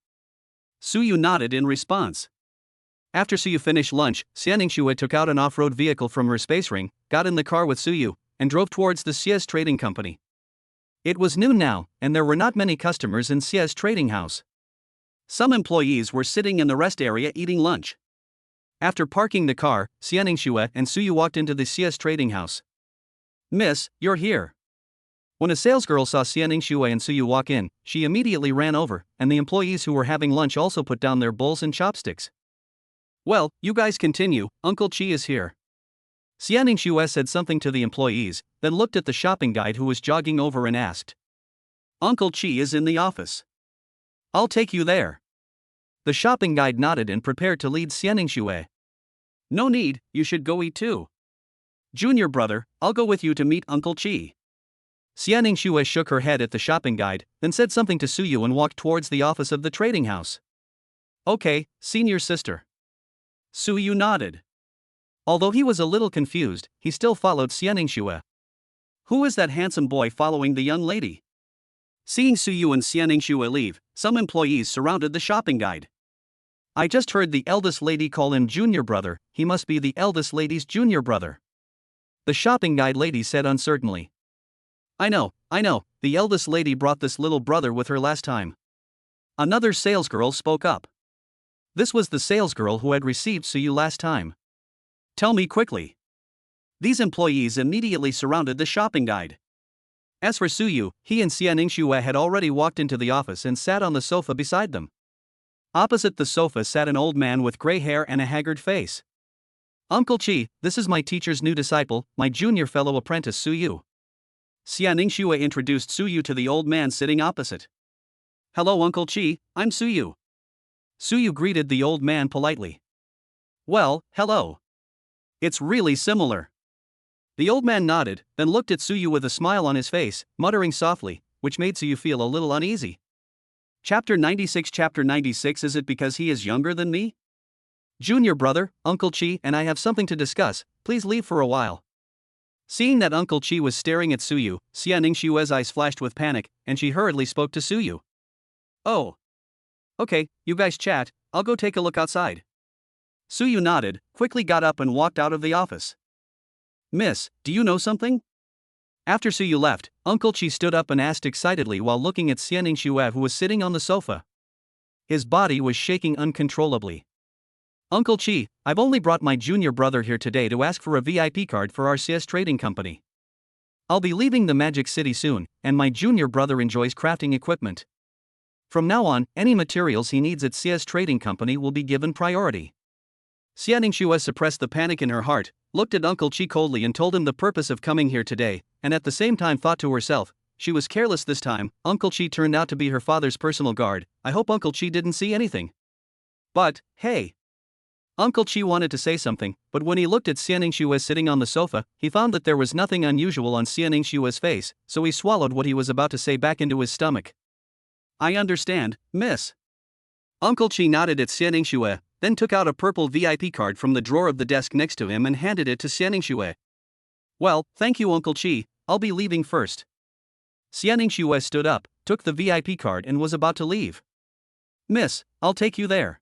Suyu nodded in response. After Suyu finished lunch, Xianing Xue took out an off-road vehicle from her space ring, got in the car with Suyu, and drove towards the Xia's trading company. It was noon now, and there were not many customers in Xia's trading house. Some employees were sitting in the rest area eating lunch. After parking the car, Xianing Xue and Suyu walked into the Xia's trading house. "Miss, you're here." When a salesgirl saw Xianing Xue and Suyu walk in, she immediately ran over, and the employees who were having lunch also put down their bowls and chopsticks. "Well, you guys continue, Uncle Chi is here." Xianing Xue said something to the employees, then looked at the shopping guide who was jogging over and asked, "Uncle Chi is in the office. I'll take you there." The shopping guide nodded and prepared to lead Xianing Xue. "No need, you should go eat too. Junior brother, I'll go with you to meet Uncle Chi." Xianing Xue shook her head at the shopping guide, then said something to Suyu and walked towards the office of the trading house. "Okay, senior sister." Suyu nodded. Although he was a little confused, he still followed Xianing Xue. Who is that handsome boy following the young lady? Seeing Suyu and Xianing Xue leave, some employees surrounded the shopping guide. "I just heard the eldest lady call him junior brother, he must be the eldest lady's junior brother." The shopping guide lady said uncertainly. I know, the eldest lady brought this little brother with her last time." Another salesgirl spoke up. This was the salesgirl who had received Suyu last time. "Tell me quickly." These employees immediately surrounded the shopping guide. As for Suyu, he and Xianing Xue had already walked into the office and sat on the sofa beside them. Opposite the sofa sat an old man with gray hair and a haggard face. "Uncle Chi, this is my teacher's new disciple, my junior fellow apprentice Suyu." Xianing Xue introduced Suyu to the old man sitting opposite. "Hello Uncle Chi, I'm Suyu." Suyu greeted the old man politely. "Well, hello. It's really similar." The old man nodded, then looked at Suyu with a smile on his face, muttering softly, which made Suyu feel a little uneasy. Chapter 96. Is it because he is younger than me? Junior brother, Uncle Chi and I have something to discuss, please leave for a while. Seeing that Uncle Chi was staring at Suyu, Xianing Xue's eyes flashed with panic, and she hurriedly spoke to Suyu. "Oh. Okay, you guys chat, I'll go take a look outside." Suyu nodded, quickly got up and walked out of the office. "Miss, do you know something?" After Suyu left, Uncle Chi stood up and asked excitedly while looking at Xianing Xue who was sitting on the sofa. His body was shaking uncontrollably. "Uncle Chi, I've only brought my junior brother here today to ask for a VIP card for our CS trading company. I'll be leaving the Magic City soon, and my junior brother enjoys crafting equipment. From now on, any materials he needs at CS Trading Company will be given priority." Xianing Xue suppressed the panic in her heart, looked at Uncle Chi coldly and told him the purpose of coming here today, and at the same time thought to herself, she was careless this time, Uncle Chi turned out to be her father's personal guard, I hope Uncle Chi didn't see anything. But, hey. Uncle Chi wanted to say something, but when he looked at Xianing Xue sitting on the sofa, he found that there was nothing unusual on Xianing Xue's face, so he swallowed what he was about to say back into his stomach. "I understand, miss." Uncle Chi nodded at Xianing Xue, then took out a purple VIP card from the drawer of the desk next to him and handed it to Xianing Xue. "Well, thank you Uncle Chi, I'll be leaving first." Xianing Xue stood up, took the VIP card and was about to leave. "Miss, I'll take you there."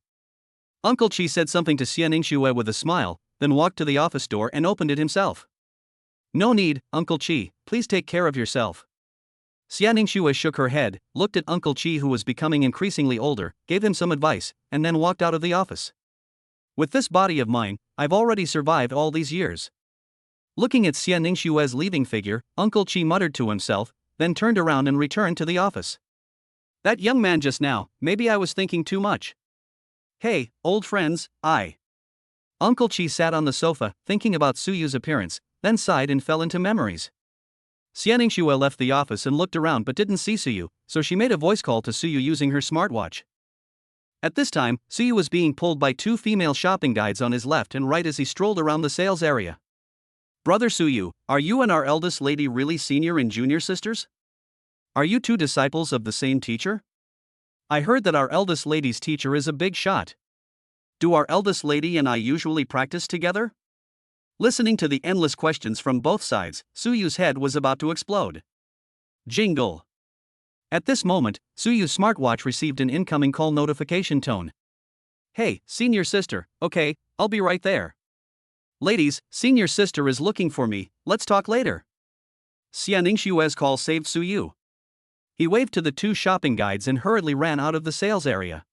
Uncle Chi said something to Xianing Xue with a smile, then walked to the office door and opened it himself. No need, Uncle Chi, please take care of yourself. Xianingshua shook her head, looked at Uncle Chi, who was becoming increasingly older, gave him some advice, and then walked out of the office. With this body of mine, I've already survived all these years. Looking at Xianingshua's leaving figure, Uncle Chi muttered to himself, then turned around and returned to the office. That young man just now, maybe I was thinking too much. Hey, old friends, Uncle Chi sat on the sofa, thinking about Suyu's appearance, then sighed and fell into memories. Xianingshua left the office and looked around but didn't see Suyu, so she made a voice call to Suyu using her smartwatch. At this time, Suyu was being pulled by two female shopping guides on his left and right as he strolled around the sales area. Brother Suyu, are you and our eldest lady really senior and junior sisters? Are you two disciples of the same teacher? I heard that our eldest lady's teacher is a big shot. Do our eldest lady and I usually practice together? Listening to the endless questions from both sides, Suyu's head was about to explode. Jingle. At this moment, Suyu's smartwatch received an incoming call notification tone. Hey, senior sister, okay, I'll be right there. Ladies, senior sister is looking for me, let's talk later. Xianingshua's call saved Suyu. He waved to the two shopping guides and hurriedly ran out of the sales area.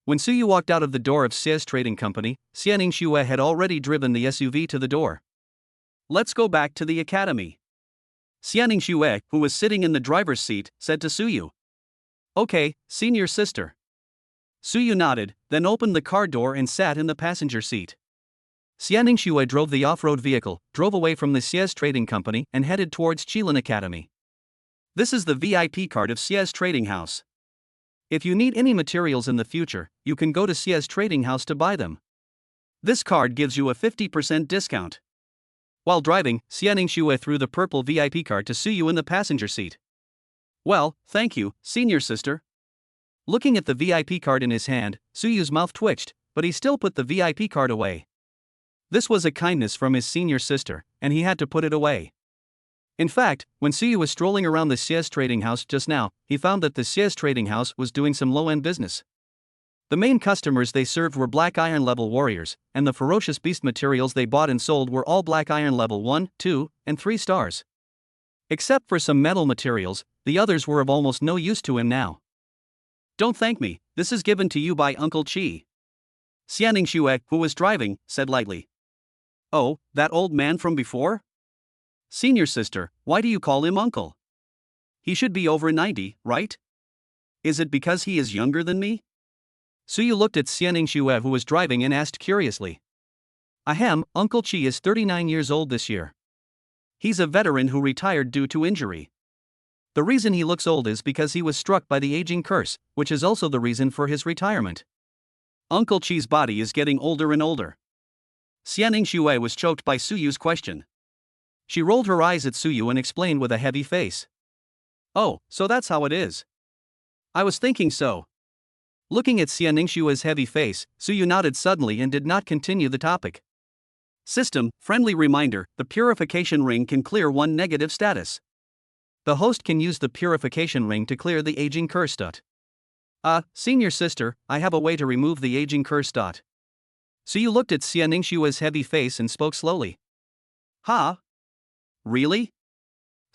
When Suyu walked out of the door of Xia's trading company, Xianingshua had already driven the SUV to the door. Let's go back to the academy. Xianingshua, who was sitting in the driver's seat, said to Suyu. Okay, senior sister. Suyu nodded, then opened the car door and sat in the passenger seat. Xianingshua drove the off-road vehicle, drove away from the Xia's trading company and headed towards Qilin Academy. This is the VIP card of Xia's trading house. If you need any materials in the future, you can go to Xia's trading house to buy them. This card gives you a 50% discount. While driving, Xianingshua threw the purple VIP card to Suyu in the passenger seat. Well, thank you, senior sister. Looking at the VIP card in his hand, Suyu's mouth twitched, but he still put the VIP card away. This was a kindness from his senior sister, and he had to put it away. In fact, when Suyu was strolling around the Xia's trading house just now, he found that the Xia's trading house was doing some low-end business. The main customers they served were black iron level warriors, and the ferocious beast materials they bought and sold were all black iron level 1, 2, and 3 stars. Except for some metal materials, the others were of almost no use to him now. Don't thank me, this is given to you by Uncle Chi. Xianingshua, who was driving, said lightly. Oh, that old man from before? Senior sister, why do you call him uncle? He should be over 90, right? Is it because he is younger than me? Suyu looked at Xianingshua, who was driving, and asked curiously. Ahem, Uncle Chi is 39 years old this year. He's a veteran who retired due to injury. The reason he looks old is because he was struck by the aging curse, which is also the reason for his retirement. Uncle Chi's body is getting older and older. Xianingshua was choked by Suyu's question. She rolled her eyes at Suyu and explained with a heavy face. Oh, so that's how it is. I was thinking so. Looking at Xianingshua's heavy face, Suyu nodded suddenly and did not continue the topic. System, friendly reminder, the purification ring can clear one negative status. The host can use the purification ring to clear the aging curse. Senior sister, I have a way to remove the aging curse. Suyu looked at Xianingshua's heavy face and spoke slowly. Ha? Really?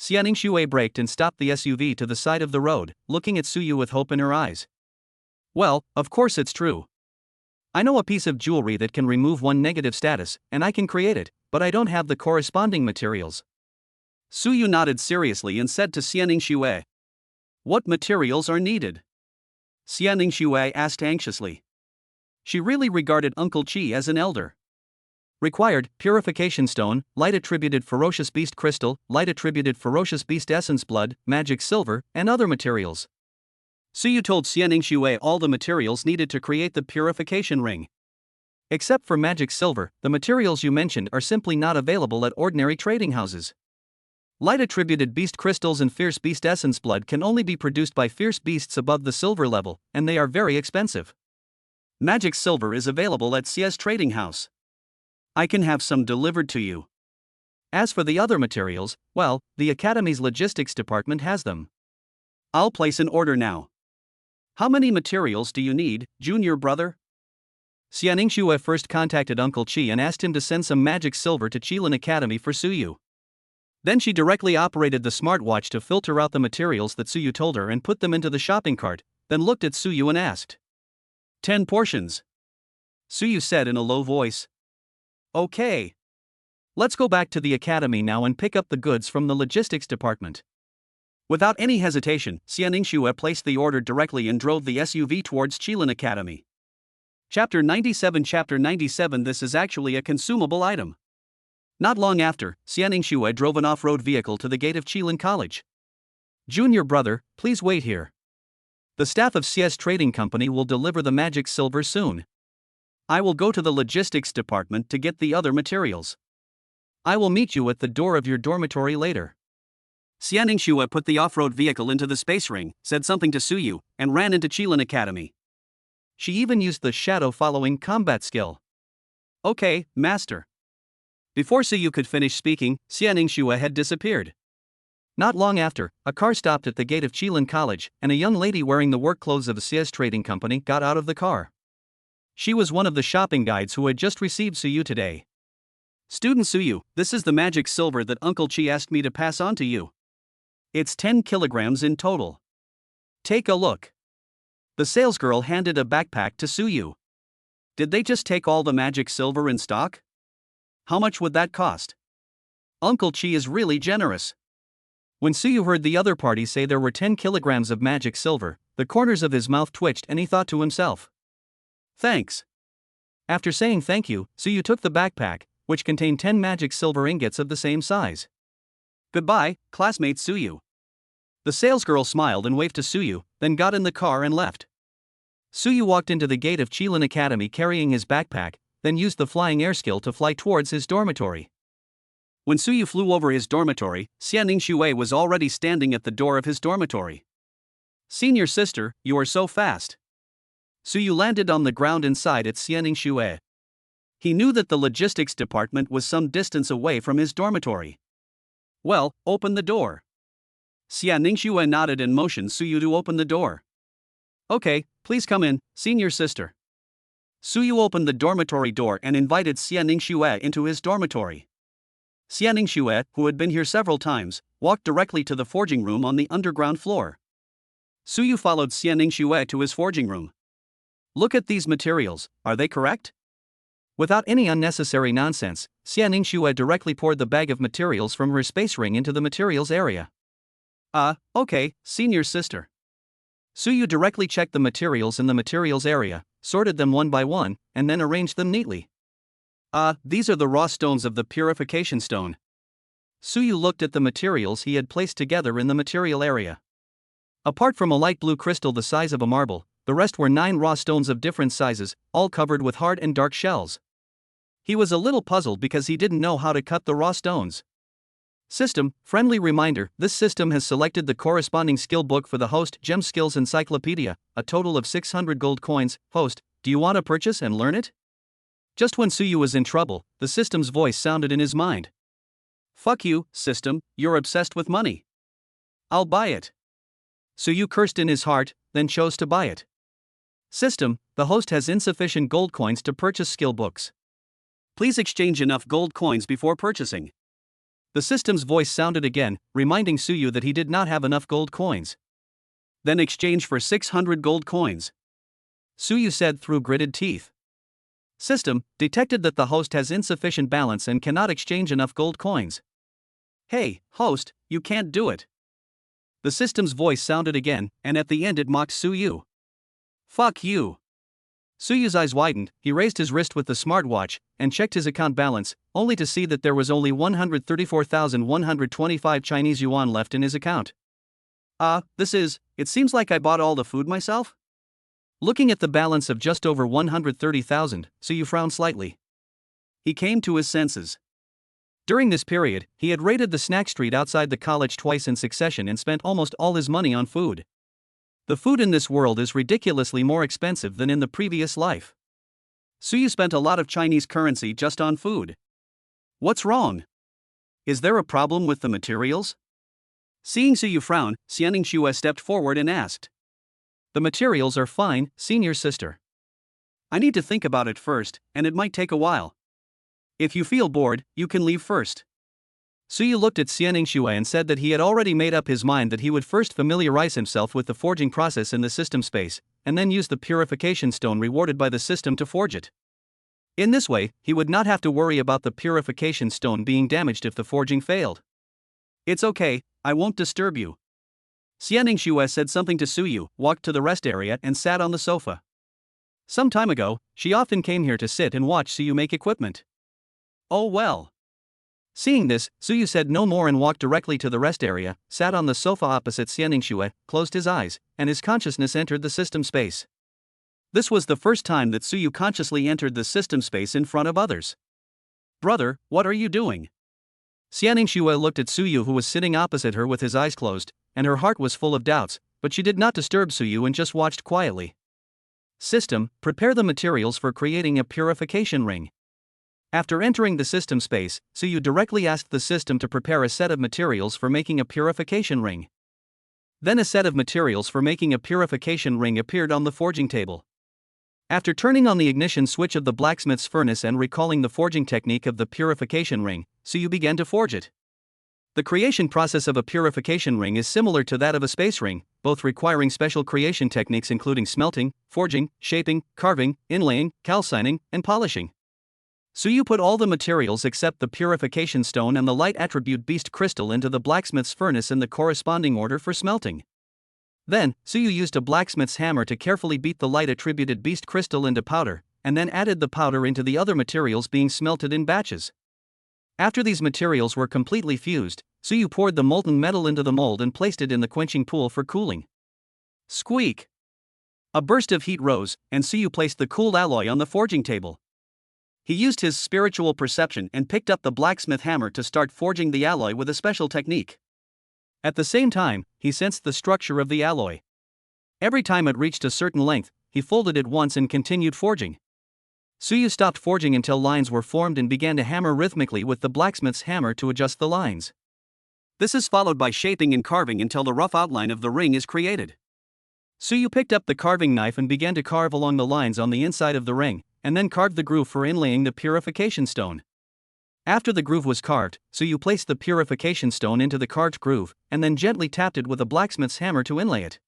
Xianingshua braked and stopped the SUV to the side of the road, looking at Suyu with hope in her eyes. Well, of course it's true. I know a piece of jewelry that can remove one negative status, and I can create it, but I don't have the corresponding materials. Suyu nodded seriously and said to Xianingshua. What materials are needed? Xianingshua asked anxiously. She really regarded Uncle Chi as an elder. Required, purification stone, light attributed ferocious beast crystal, light attributed ferocious beast essence blood, magic silver, and other materials. Suyu told Xianingshua all the materials needed to create the purification ring. Except for magic silver, the materials you mentioned are simply not available at ordinary trading houses. Light attributed beast crystals and fierce beast essence blood can only be produced by fierce beasts above the silver level, and they are very expensive. Magic silver is available at Xia's trading house. I can have some delivered to you. As for the other materials, well, the Academy's logistics department has them. I'll place an order now. How many materials do you need, junior brother? Xianingshua first contacted Uncle Chi and asked him to send some magic silver to Qilin Academy for Suyu. Then she directly operated the smartwatch to filter out the materials that Suyu told her and put them into the shopping cart, then looked at Suyu and asked. 10 portions. Suyu said in a low voice. Okay. Let's go back to the academy now and pick up the goods from the logistics department. Without any hesitation, Xianingshue placed the order directly and drove the SUV towards Qilin Academy. Chapter 97. Chapter 97. This is actually a consumable item. Not long after, Xianingshue drove an off-road vehicle to the gate of Qilin College. Junior brother, please wait here. The staff of CS Trading Company will deliver the magic silver soon. I will go to the logistics department to get the other materials. I will meet you at the door of your dormitory later. Xianingshue put the off-road vehicle into the space ring, said something to Suyu, and ran into Qilin Academy. She even used the shadow-following combat skill. Okay, master. Before Suyu could finish speaking, Xianingshue had disappeared. Not long after, a car stopped at the gate of Qilin College, and a young lady wearing the work clothes of the CS Trading Company got out of the car. She was one of the shopping guides who had just received Suyu today. Student Suyu, this is the magic silver that Uncle Chi asked me to pass on to you. It's 10 kilograms in total. Take a look. The salesgirl handed a backpack to Suyu. Did they just take all the magic silver in stock? How much would that cost? Uncle Chi is really generous. When Suyu heard the other party say there were 10 kilograms of magic silver, the corners of his mouth twitched and he thought to himself. Thanks. After saying thank you, Suyu took the backpack, which contained 10 magic silver ingots of the same size. Goodbye, classmate Suyu. The salesgirl smiled and waved to Suyu, then got in the car and left. Suyu walked into the gate of Qilin Academy carrying his backpack, then used the flying air skill to fly towards his dormitory. When Suyu flew over his dormitory, Xianingshue was already standing at the door of his dormitory. Senior sister, you are so fast. Suyu landed on the ground inside at Xianingshue. He knew that the logistics department was some distance away from his dormitory. Well, open the door. Xianingshue nodded and motioned Suyu to open the door. Okay, please come in, senior sister. Suyu opened the dormitory door and invited Xianingshue into his dormitory. Xianingshue, who had been here several times, walked directly to the forging room on the underground floor. Suyu followed Xianingshue to his forging room. Look at these materials, are they correct? Without any unnecessary nonsense, Xianingshue directly poured the bag of materials from her space ring into the materials area. Okay, senior sister. Suyu directly checked the materials in the materials area, sorted them one by one, and then arranged them neatly. These are the raw stones of the purification stone. Suyu looked at the materials he had placed together in the material area. Apart from a light blue crystal the size of a marble, the rest were 9 raw stones of different sizes, all covered with hard and dark shells. He was a little puzzled because he didn't know how to cut the raw stones. System, friendly reminder, this system has selected the corresponding skill book for the host Gem Skills Encyclopedia, a total of 600 gold coins. Host, do you want to purchase and learn it? Just when Suyu was in trouble, the system's voice sounded in his mind. Fuck you, system, you're obsessed with money. I'll buy it. Suyu cursed in his heart, then chose to buy it. System, the host has insufficient gold coins to purchase skill books. Please exchange enough gold coins before purchasing. The system's voice sounded again, reminding Suyu that he did not have enough gold coins. Then exchange for 600 gold coins. Suyu said through gritted teeth. System, detected that the host has insufficient balance and cannot exchange enough gold coins. Hey, host, you can't do it. The system's voice sounded again, and at the end it mocked Suyu. Fuck you. Suyu's eyes widened, he raised his wrist with the smartwatch, and checked his account balance, only to see that there was only 134,125 Chinese yuan left in his account. It seems like I bought all the food myself? Looking at the balance of just over 130,000, Suyu frowned slightly. He came to his senses. During this period, he had raided the snack street outside the college twice in succession and spent almost all his money on food. The food in this world is ridiculously more expensive than in the previous life. Suyu spent a lot of Chinese currency just on food. What's wrong? Is there a problem with the materials? Seeing Suyu frown, Xianingshue stepped forward and asked. The materials are fine, senior sister. I need to think about it first, and it might take a while. If you feel bored, you can leave first. Suyu looked at Xianing and said that he had already made up his mind that he would first familiarize himself with the forging process in the system space, and then use the purification stone rewarded by the system to forge it. In this way, he would not have to worry about the purification stone being damaged if the forging failed. It's okay, I won't disturb you. Xianing said something to Suyu, walked to the rest area and sat on the sofa. Some time ago, she often came here to sit and watch Suyu make equipment. Oh well. Seeing this, Suyu said no more and walked directly to the rest area, sat on the sofa opposite Xianing, closed his eyes, and his consciousness entered the system space. This was the first time that Suyu consciously entered the system space in front of others. Brother, what are you doing? Xianing looked at Suyu, who was sitting opposite her with his eyes closed, and her heart was full of doubts, but she did not disturb Suyu and just watched quietly. System, prepare the materials for creating a purification ring. After entering the system space, Suyu directly asked the system to prepare a set of materials for making a purification ring. Then a set of materials for making a purification ring appeared on the forging table. After turning on the ignition switch of the blacksmith's furnace and recalling the forging technique of the purification ring, Suyu began to forge it. The creation process of a purification ring is similar to that of a space ring, both requiring special creation techniques including smelting, forging, shaping, carving, inlaying, calcining, and polishing. Suyu put all the materials except the purification stone and the light attribute beast crystal into the blacksmith's furnace in the corresponding order for smelting. Then, Suyu used a blacksmith's hammer to carefully beat the light attributed beast crystal into powder, and then added the powder into the other materials being smelted in batches. After these materials were completely fused, Suyu poured the molten metal into the mold and placed it in the quenching pool for cooling. Squeak! A burst of heat rose, and Suyu placed the cooled alloy on the forging table. He used his spiritual perception and picked up the blacksmith hammer to start forging the alloy with a special technique. At the same time, he sensed the structure of the alloy. Every time it reached a certain length, he folded it once and continued forging. Suyu stopped forging until lines were formed and began to hammer rhythmically with the blacksmith's hammer to adjust the lines. This is followed by shaping and carving until the rough outline of the ring is created. Suyu picked up the carving knife and began to carve along the lines on the inside of the ring, and then carved the groove for inlaying the purification stone. After the groove was carved, Suyu placed the purification stone into the carved groove, and then gently tapped it with a blacksmith's hammer to inlay it.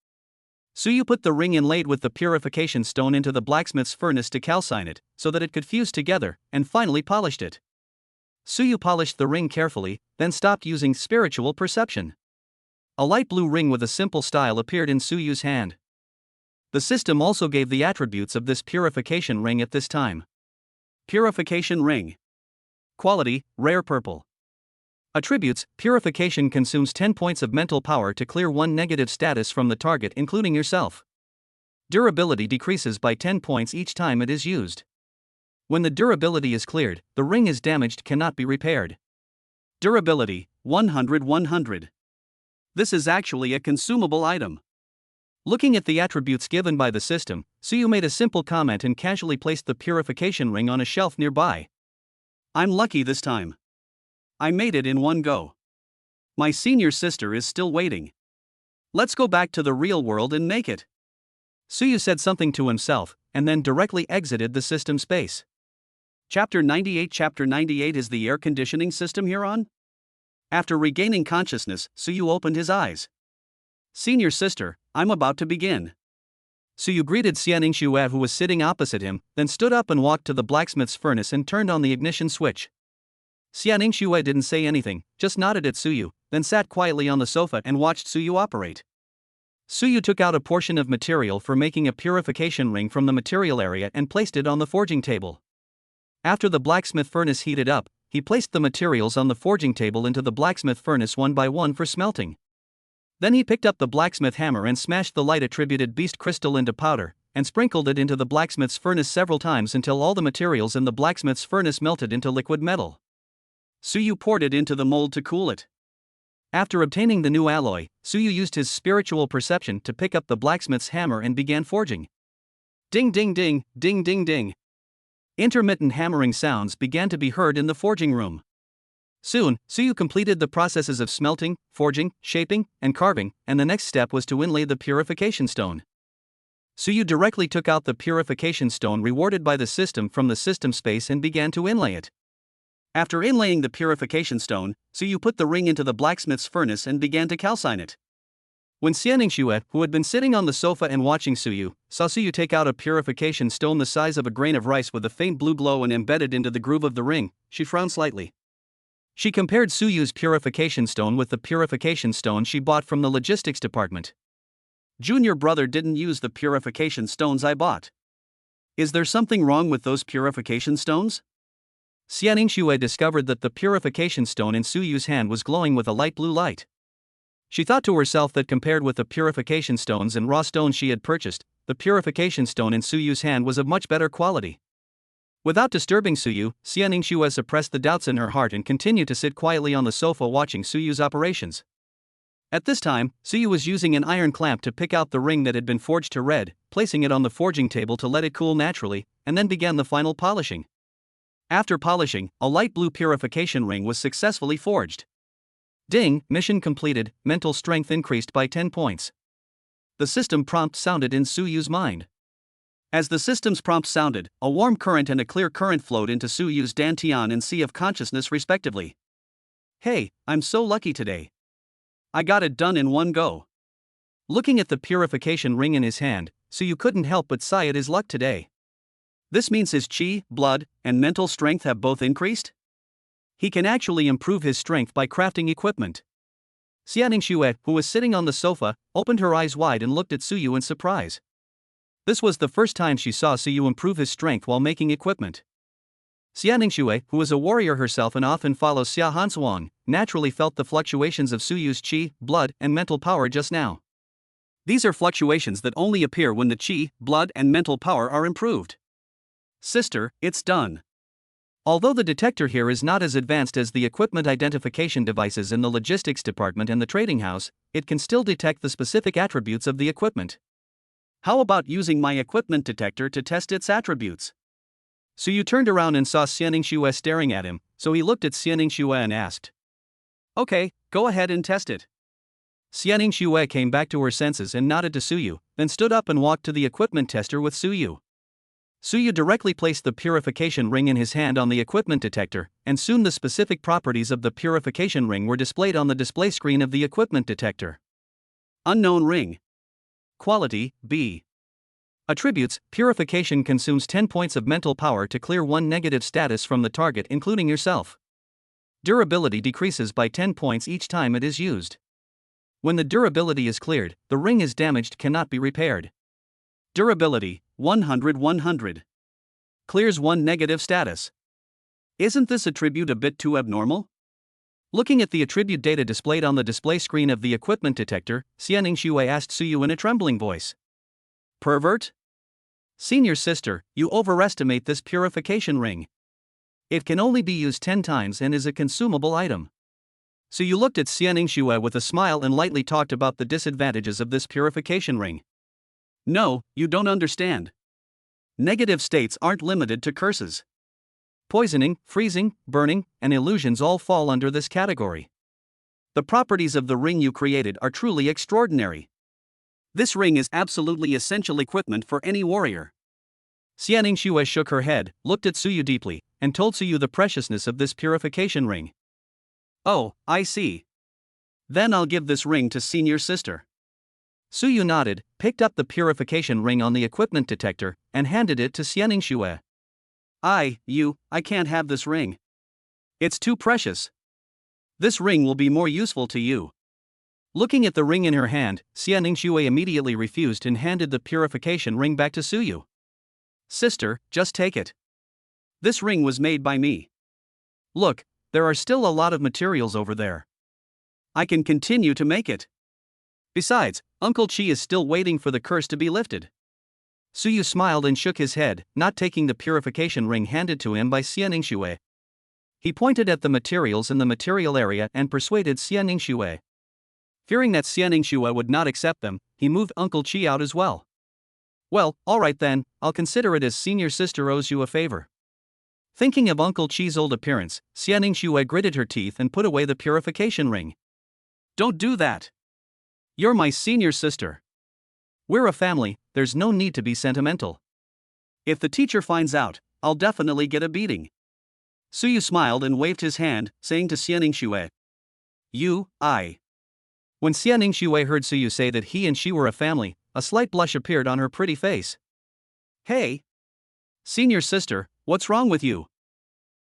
Suyu put the ring inlaid with the purification stone into the blacksmith's furnace to calcine it, so that it could fuse together, and finally polished it. Suyu polished the ring carefully, then stopped using spiritual perception. A light blue ring with a simple style appeared in Suyu's hand. The system also gave the attributes of this purification ring at this time. Purification ring. Quality, rare purple. Attributes, purification consumes 10 points of mental power to clear one negative status from the target including yourself. Durability decreases by 10 points each time it is used. When the durability is cleared, the ring is damaged, cannot be repaired. Durability, 100-100. This is actually a consumable item. Looking at the attributes given by the system, Suyu made a simple comment and casually placed the purification ring on a shelf nearby. I'm lucky this time. I made it in one go. My senior sister is still waiting. Let's go back to the real world and make it. Suyu said something to himself, and then directly exited the system space. Chapter 98. Chapter 98 is the air conditioning system here on? After regaining consciousness, Suyu opened his eyes. Senior sister, I'm about to begin. Suyu greeted Xianing who was sitting opposite him, then stood up and walked to the blacksmith's furnace and turned on the ignition switch. Xianing didn't say anything, just nodded at Suyu, then sat quietly on the sofa and watched Suyu operate. Suyu took out a portion of material for making a purification ring from the material area and placed it on the forging table. After the blacksmith furnace heated up, he placed the materials on the forging table into the blacksmith furnace one by one for smelting. Then he picked up the blacksmith hammer and smashed the light attributed beast crystal into powder, and sprinkled it into the blacksmith's furnace several times until all the materials in the blacksmith's furnace melted into liquid metal. Suyu poured it into the mold to cool it. After obtaining the new alloy, Suyu used his spiritual perception to pick up the blacksmith's hammer and began forging. Ding ding ding, ding ding ding. Intermittent hammering sounds began to be heard in the forging room. Soon, Suyu completed the processes of smelting, forging, shaping, and carving, and the next step was to inlay the purification stone. Suyu directly took out the purification stone rewarded by the system from the system space and began to inlay it. After inlaying the purification stone, Suyu put the ring into the blacksmith's furnace and began to calcine it. When Xianingshue, who had been sitting on the sofa and watching Suyu, saw Suyu take out a purification stone the size of a grain of rice with a faint blue glow and embed it into the groove of the ring, she frowned slightly. She compared Suyu's purification stone with the purification stone she bought from the logistics department. Junior brother didn't use the purification stones I bought. Is there something wrong with those purification stones? Xianingshue discovered that the purification stone in Suyu's hand was glowing with a light blue light. She thought to herself that compared with the purification stones and raw stones she had purchased, the purification stone in Suyu's hand was of much better quality. Without disturbing Suyu, Xianingshue suppressed the doubts in her heart and continued to sit quietly on the sofa watching Suyu's operations. At this time, Suyu was using an iron clamp to pick out the ring that had been forged to red, placing it on the forging table to let it cool naturally, and then began the final polishing. After polishing, a light blue purification ring was successfully forged. Ding, mission completed, mental strength increased by 10 points. The system prompt sounded in Suyu's mind. As the system's prompt sounded, a warm current and a clear current flowed into Suyu's dantian and sea of consciousness respectively. Hey, I'm so lucky today. I got it done in one go. Looking at the purification ring in his hand, Suyu couldn't help but sigh at his luck today. This means his chi, blood, and mental strength have both increased? He can actually improve his strength by crafting equipment. Xianingshue, who was sitting on the sofa, opened her eyes wide and looked at Suyu in surprise. This was the first time she saw Suyu improve his strength while making equipment. Xianingshue, who was a warrior herself and often follows Xia Hansuang, naturally felt the fluctuations of Suyu's chi, blood, and mental power just now. These are fluctuations that only appear when the chi, blood, and mental power are improved. Sister, it's done. Although the detector here is not as advanced as the equipment identification devices in the logistics department and the trading house, it can still detect the specific attributes of the equipment. How about using my equipment detector to test its attributes? Suyu turned around and saw Xianingshue staring at him, so he looked at Xianingshue and asked. Okay, go ahead and test it. Xianingshue came back to her senses and nodded to Suyu, then stood up and walked to the equipment tester with Suyu. Suyu directly placed the purification ring in his hand on the equipment detector, and soon the specific properties of the purification ring were displayed on the display screen of the equipment detector. Unknown ring. Quality, B. Attributes, purification consumes 10 points of mental power to clear one negative status from the target including yourself. Durability decreases by 10 points each time it is used. When the durability is cleared, the ring is damaged, cannot be repaired. Durability, 100-100. Clears one negative status. Isn't this attribute a bit too abnormal? Looking at the attribute data displayed on the display screen of the equipment detector, Xianingshue asked Suyu in a trembling voice. Pervert? Senior sister, you overestimate this purification ring. It can only be used 10 times and is a consumable item. Suyu looked at Xianingshue with a smile and lightly talked about the disadvantages of this purification ring. No, you don't understand. Negative states aren't limited to curses. Poisoning, freezing, burning, and illusions all fall under this category. The properties of the ring you created are truly extraordinary. This ring is absolutely essential equipment for any warrior. Xianingshue shook her head, looked at Suyu deeply, and told Suyu the preciousness of this purification ring. Oh, I see. Then I'll give this ring to senior sister. Suyu nodded, picked up the purification ring on the equipment detector, and handed it to Xianingshue. I can't have this ring. It's too precious. This ring will be more useful to you. Looking at the ring in her hand, Xianingshue immediately refused and handed the purification ring back to Suyu. Sister, just take it. This ring was made by me. Look, there are still a lot of materials over there. I can continue to make it. Besides, Uncle Chi is still waiting for the curse to be lifted. Suyu smiled and shook his head, not taking the purification ring handed to him by Xianingshue. He pointed at the materials in the material area and persuaded Xianingshue. Fearing that Xianingshue would not accept them, he moved Uncle Chi out as well. Well, alright then, I'll consider it as senior sister owes you a favor. Thinking of Uncle Chi's old appearance, Xianingshue gritted her teeth and put away the purification ring. Don't do that. You're my senior sister. We're a family, there's no need to be sentimental. If the teacher finds out, I'll definitely get a beating. Suyu smiled and waved his hand, saying to Xianingshui, I. When Xianingshui heard Suyu say that he and she were a family, a slight blush appeared on her pretty face. Hey! Senior sister, what's wrong with you?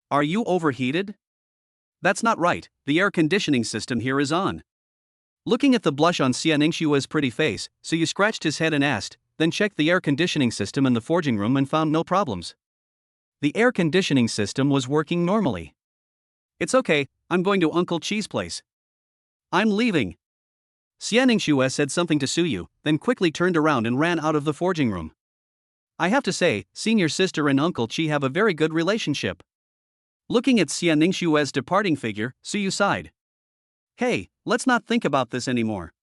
Are you overheated? That's not right, the air conditioning system here is on. Looking at the blush on Xianingshui's pretty face, Suyu scratched his head and asked, then checked the air conditioning system in the forging room and found no problems. The air conditioning system was working normally. It's okay, I'm going to Uncle Chi's place. I'm leaving. Xianingshui said something to Suyu, then quickly turned around and ran out of the forging room. I have to say, senior sister and Uncle Chi have a very good relationship. Looking at Xianingshui's departing figure, Suyu sighed. Hey, let's not think about this anymore.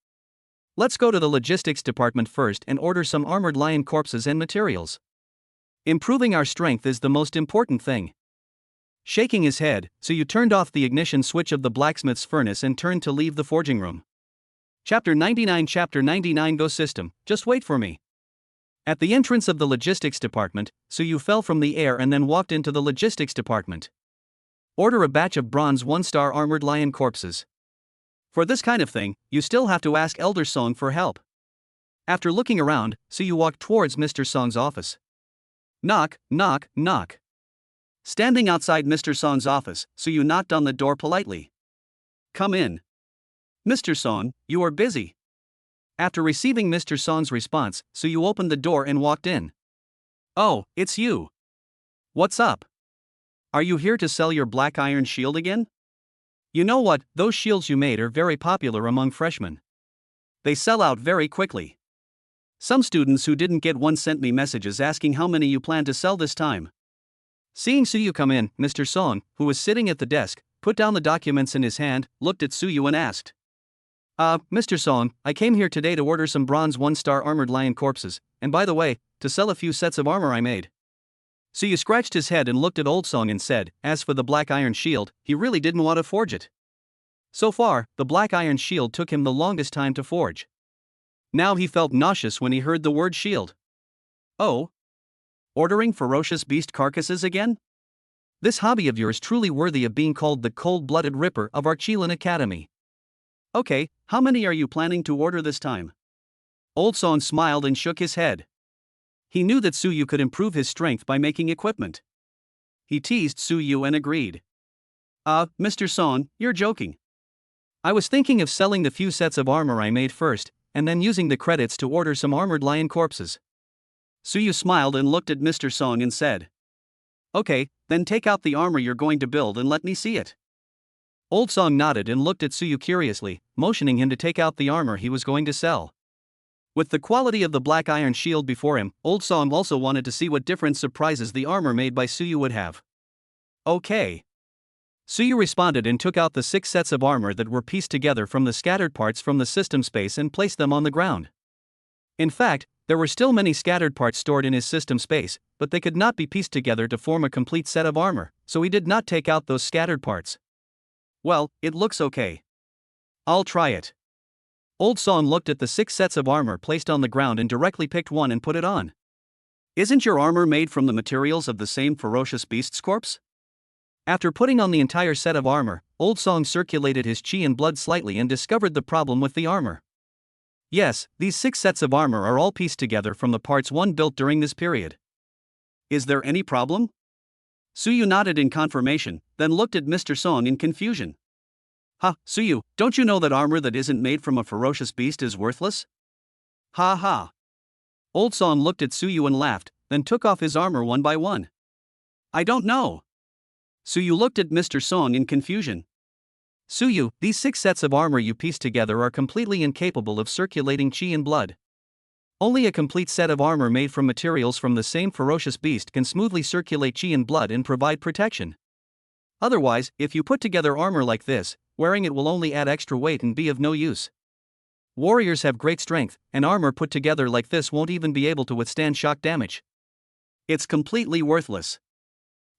Let's go to the logistics department first and order some armored lion corpses and materials. Improving our strength is the most important thing. Shaking his head, Suyu turned off the ignition switch of the blacksmith's furnace and turned to leave the forging room. Chapter 99 Go System, just wait for me. At the entrance of the logistics department, Suyu fell from the air and then walked into the logistics department. Order a batch of bronze 1-star armored lion corpses. For this kind of thing, you still have to ask Elder Song for help. After looking around, Suyu walked towards Mr. Song's office. Knock, knock, knock. Standing outside Mr. Song's office, Suyu knocked on the door politely. Come in. Mr. Song, you are busy. After receiving Mr. Song's response, Suyu opened the door and walked in. Oh, it's you. What's up? Are you here to sell your black iron shield again? You know what, those shields you made are very popular among freshmen. They sell out very quickly. Some students who didn't get one sent me messages asking how many you plan to sell this time. Seeing Suyu come in, Mr. Song, who was sitting at the desk, put down the documents in his hand, looked at Suyu and asked. Mr. Song, I came here today to order some bronze 1-star armored lion corpses, and by the way, to sell a few sets of armor I made. Suyu scratched his head and looked at Old Song and said, as for the black iron shield, he really didn't want to forge it. So far, the black iron shield took him the longest time to forge. Now he felt nauseous when he heard the word shield. Oh? Ordering ferocious beast carcasses again? This hobby of yours truly worthy of being called the cold-blooded ripper of our Qilin Academy. Okay, how many are you planning to order this time? Old Song smiled and shook his head. He knew that Suyu could improve his strength by making equipment. He teased Suyu and agreed. Mr. Song, you're joking. I was thinking of selling the few sets of armor I made first, and then using the credits to order some armored lion corpses. Suyu smiled and looked at Mr. Song and said. Okay, then take out the armor you're going to build and let me see it. Old Song nodded and looked at Suyu curiously, motioning him to take out the armor he was going to sell. With the quality of the black iron shield before him, Old Song also wanted to see what different surprises the armor made by Suyu would have. Okay. Suyu responded and took out the 6 sets of armor that were pieced together from the scattered parts from the system space and placed them on the ground. In fact, there were still many scattered parts stored in his system space, but they could not be pieced together to form a complete set of armor, so he did not take out those scattered parts. Well, it looks okay. I'll try it. Old Song looked at the 6 sets of armor placed on the ground and directly picked one and put it on. Isn't your armor made from the materials of the same ferocious beast's corpse? After putting on the entire set of armor, Old Song circulated his chi and blood slightly and discovered the problem with the armor. Yes, these 6 sets of armor are all pieced together from the parts one built during this period. Is there any problem? Suyu nodded in confirmation, then looked at Mr. Song in confusion. Suyu, don't you know that armor that isn't made from a ferocious beast is worthless? Ha ha. Old Song looked at Suyu and laughed, then took off his armor one by one. I don't know. Suyu looked at Mr. Song in confusion. Suyu, these 6 sets of armor you pieced together are completely incapable of circulating chi and blood. Only a complete set of armor made from materials from the same ferocious beast can smoothly circulate chi and blood and provide protection. Otherwise, if you put together armor like this, wearing it will only add extra weight and be of no use. Warriors have great strength, and armor put together like this won't even be able to withstand shock damage. It's completely worthless.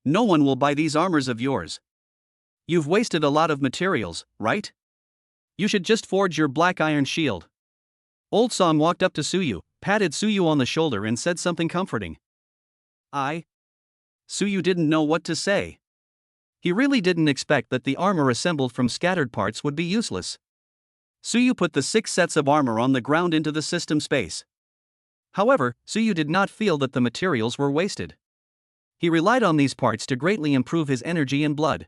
No one will buy these armors of yours. You've wasted a lot of materials, right? You should just forge your black iron shield. Old Song walked up to Suyu, patted Suyu on the shoulder and said something comforting. Suyu didn't know what to say. He really didn't expect that the armor assembled from scattered parts would be useless. Suyu put the 6 sets of armor on the ground into the system space. However, Suyu did not feel that the materials were wasted. He relied on these parts to greatly improve his energy and blood.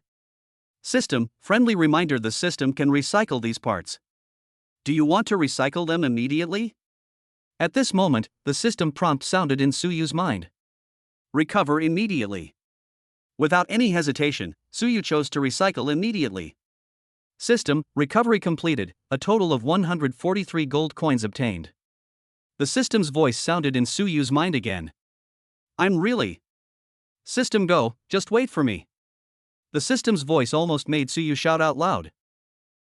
System, friendly reminder: the system can recycle these parts. Do you want to recycle them immediately? At this moment, the system prompt sounded in Suyu's mind. Recover immediately. Without any hesitation, Suyu chose to recycle immediately. System, recovery completed, a total of 143 gold coins obtained. The system's voice sounded in Suyu's mind again. I'm really. System, go, just wait for me. The system's voice almost made Suyu shout out loud.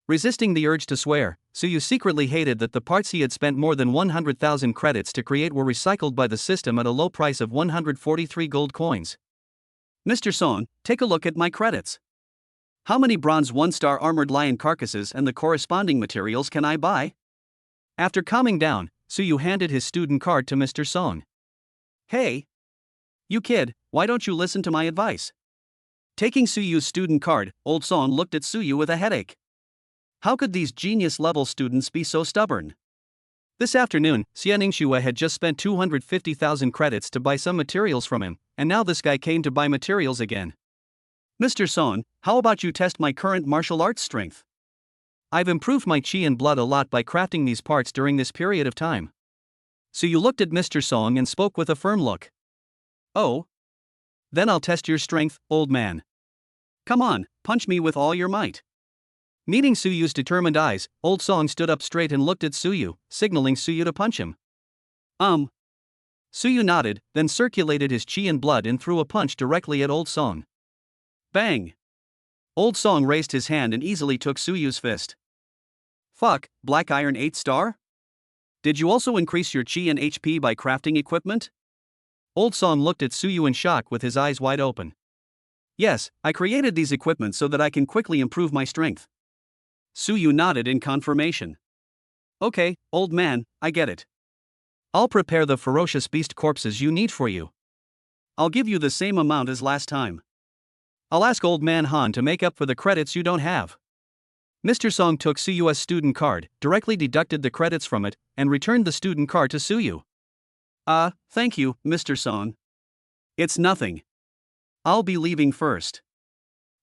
Resisting the urge to swear, Suyu secretly hated that the parts he had spent more than 100,000 credits to create were recycled by the system at a low price of 143 gold coins. Mr. Song, take a look at my credits. How many bronze 1-star armored lion carcasses and the corresponding materials can I buy? After calming down, Suyu handed his student card to Mr. Song. Hey! You kid, why don't you listen to my advice? Taking Suyu's student card, old Song looked at Suyu with a headache. How could these genius-level students be so stubborn? This afternoon, Xianing Shue had just spent 250,000 credits to buy some materials from him, and now this guy came to buy materials again. Mr. Song, how about you test my current martial arts strength? I've improved my chi and blood a lot by crafting these parts during this period of time. Suyu looked at Mr. Song and spoke with a firm look. Oh? Then I'll test your strength, old man. Come on, punch me with all your might. Meeting Suyu's determined eyes, old Song stood up straight and looked at Suyu, signaling Suyu to punch him. Suyu nodded, then circulated his chi and blood and threw a punch directly at old Song. Bang! Old Song raised his hand and easily took Suyu's fist. Fuck, Black Iron 8-star? Did you also increase your chi and HP by crafting equipment? Old Song looked at Suyu in shock with his eyes wide open. Yes, I created these equipment so that I can quickly improve my strength. Suyu nodded in confirmation. Okay, old man, I get it. I'll prepare the ferocious beast corpses you need for you. I'll give you the same amount as last time. I'll ask old man Han to make up for the credits you don't have. Mr. Song took Suyu's student card, directly deducted the credits from it, and returned the student card to Suyu. Thank you, Mr. Song. It's nothing. I'll be leaving first.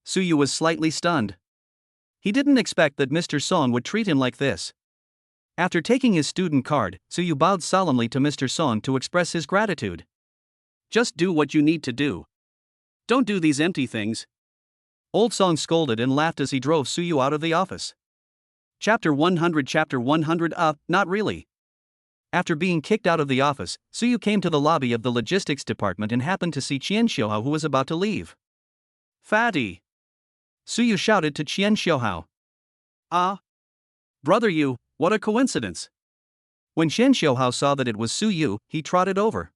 Suyu was slightly stunned. He didn't expect that Mr. Song would treat him like this. After taking his student card, Suyu bowed solemnly to Mr. Song to express his gratitude. Just do what you need to do. Don't do these empty things. Old Song scolded and laughed as he drove Suyu out of the office. Chapter 100. Not really. After being kicked out of the office, Suyu came to the lobby of the logistics department and happened to see Qian Xiuhao, who was about to leave. Fatty! Suyu shouted to Qian Xiuhao. Brother you, what a coincidence. When Qian Xiuhao saw that it was Suyu, he trotted over.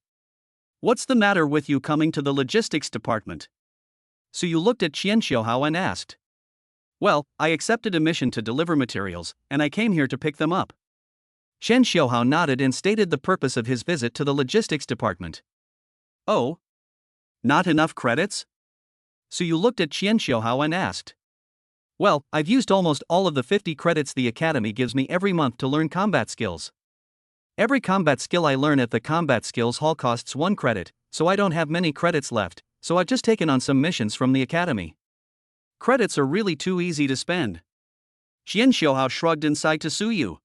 What's the matter with you coming to the logistics department? Suyu looked at Qian Xiuhao and asked. Well, I accepted a mission to deliver materials, and I came here to pick them up. Qian Xiuhao nodded and stated the purpose of his visit to the logistics department. Oh? Not enough credits? Suyu looked at Qian Xiuhao and asked. Well, I've used almost all of the 50 credits the academy gives me every month to learn combat skills. Every combat skill I learn at the combat skills hall costs 1 credit, so I don't have many credits left, so I've just taken on some missions from the academy. Credits are really too easy to spend. Qian Xiuhao shrugged and sighed to Suyu.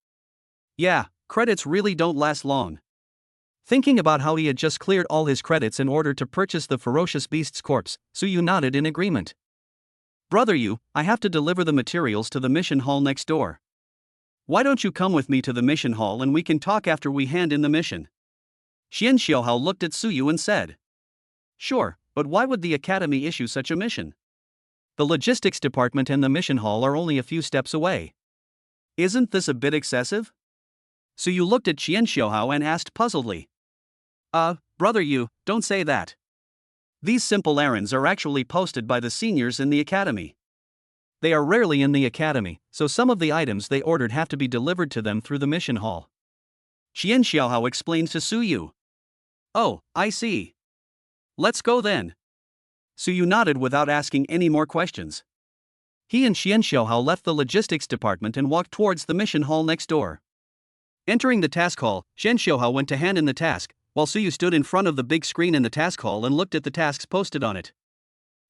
Yeah, credits really don't last long. Thinking about how he had just cleared all his credits in order to purchase the ferocious beast's corpse, Suyu nodded in agreement. Brother you, I have to deliver the materials to the mission hall next door. Why don't you come with me to the mission hall and we can talk after we hand in the mission? Qian Xiuhao looked at Suyu and said. Sure, but why would the academy issue such a mission? The logistics department and the mission hall are only a few steps away. Isn't this a bit excessive? Suyu looked at Qian Xiuhao and asked puzzledly. Brother you, don't say that. These simple errands are actually posted by the seniors in the academy. They are rarely in the academy, so some of the items they ordered have to be delivered to them through the mission hall. Qian Xiaohao explained to Suyu. Oh, I see. Let's go then. Suyu nodded without asking any more questions. He and Xian Xiaohao left the logistics department and walked towards the mission hall next door. Entering the task hall, Xian Xiaohao went to hand in the task, while Suyu stood in front of the big screen in the task hall and looked at the tasks posted on it.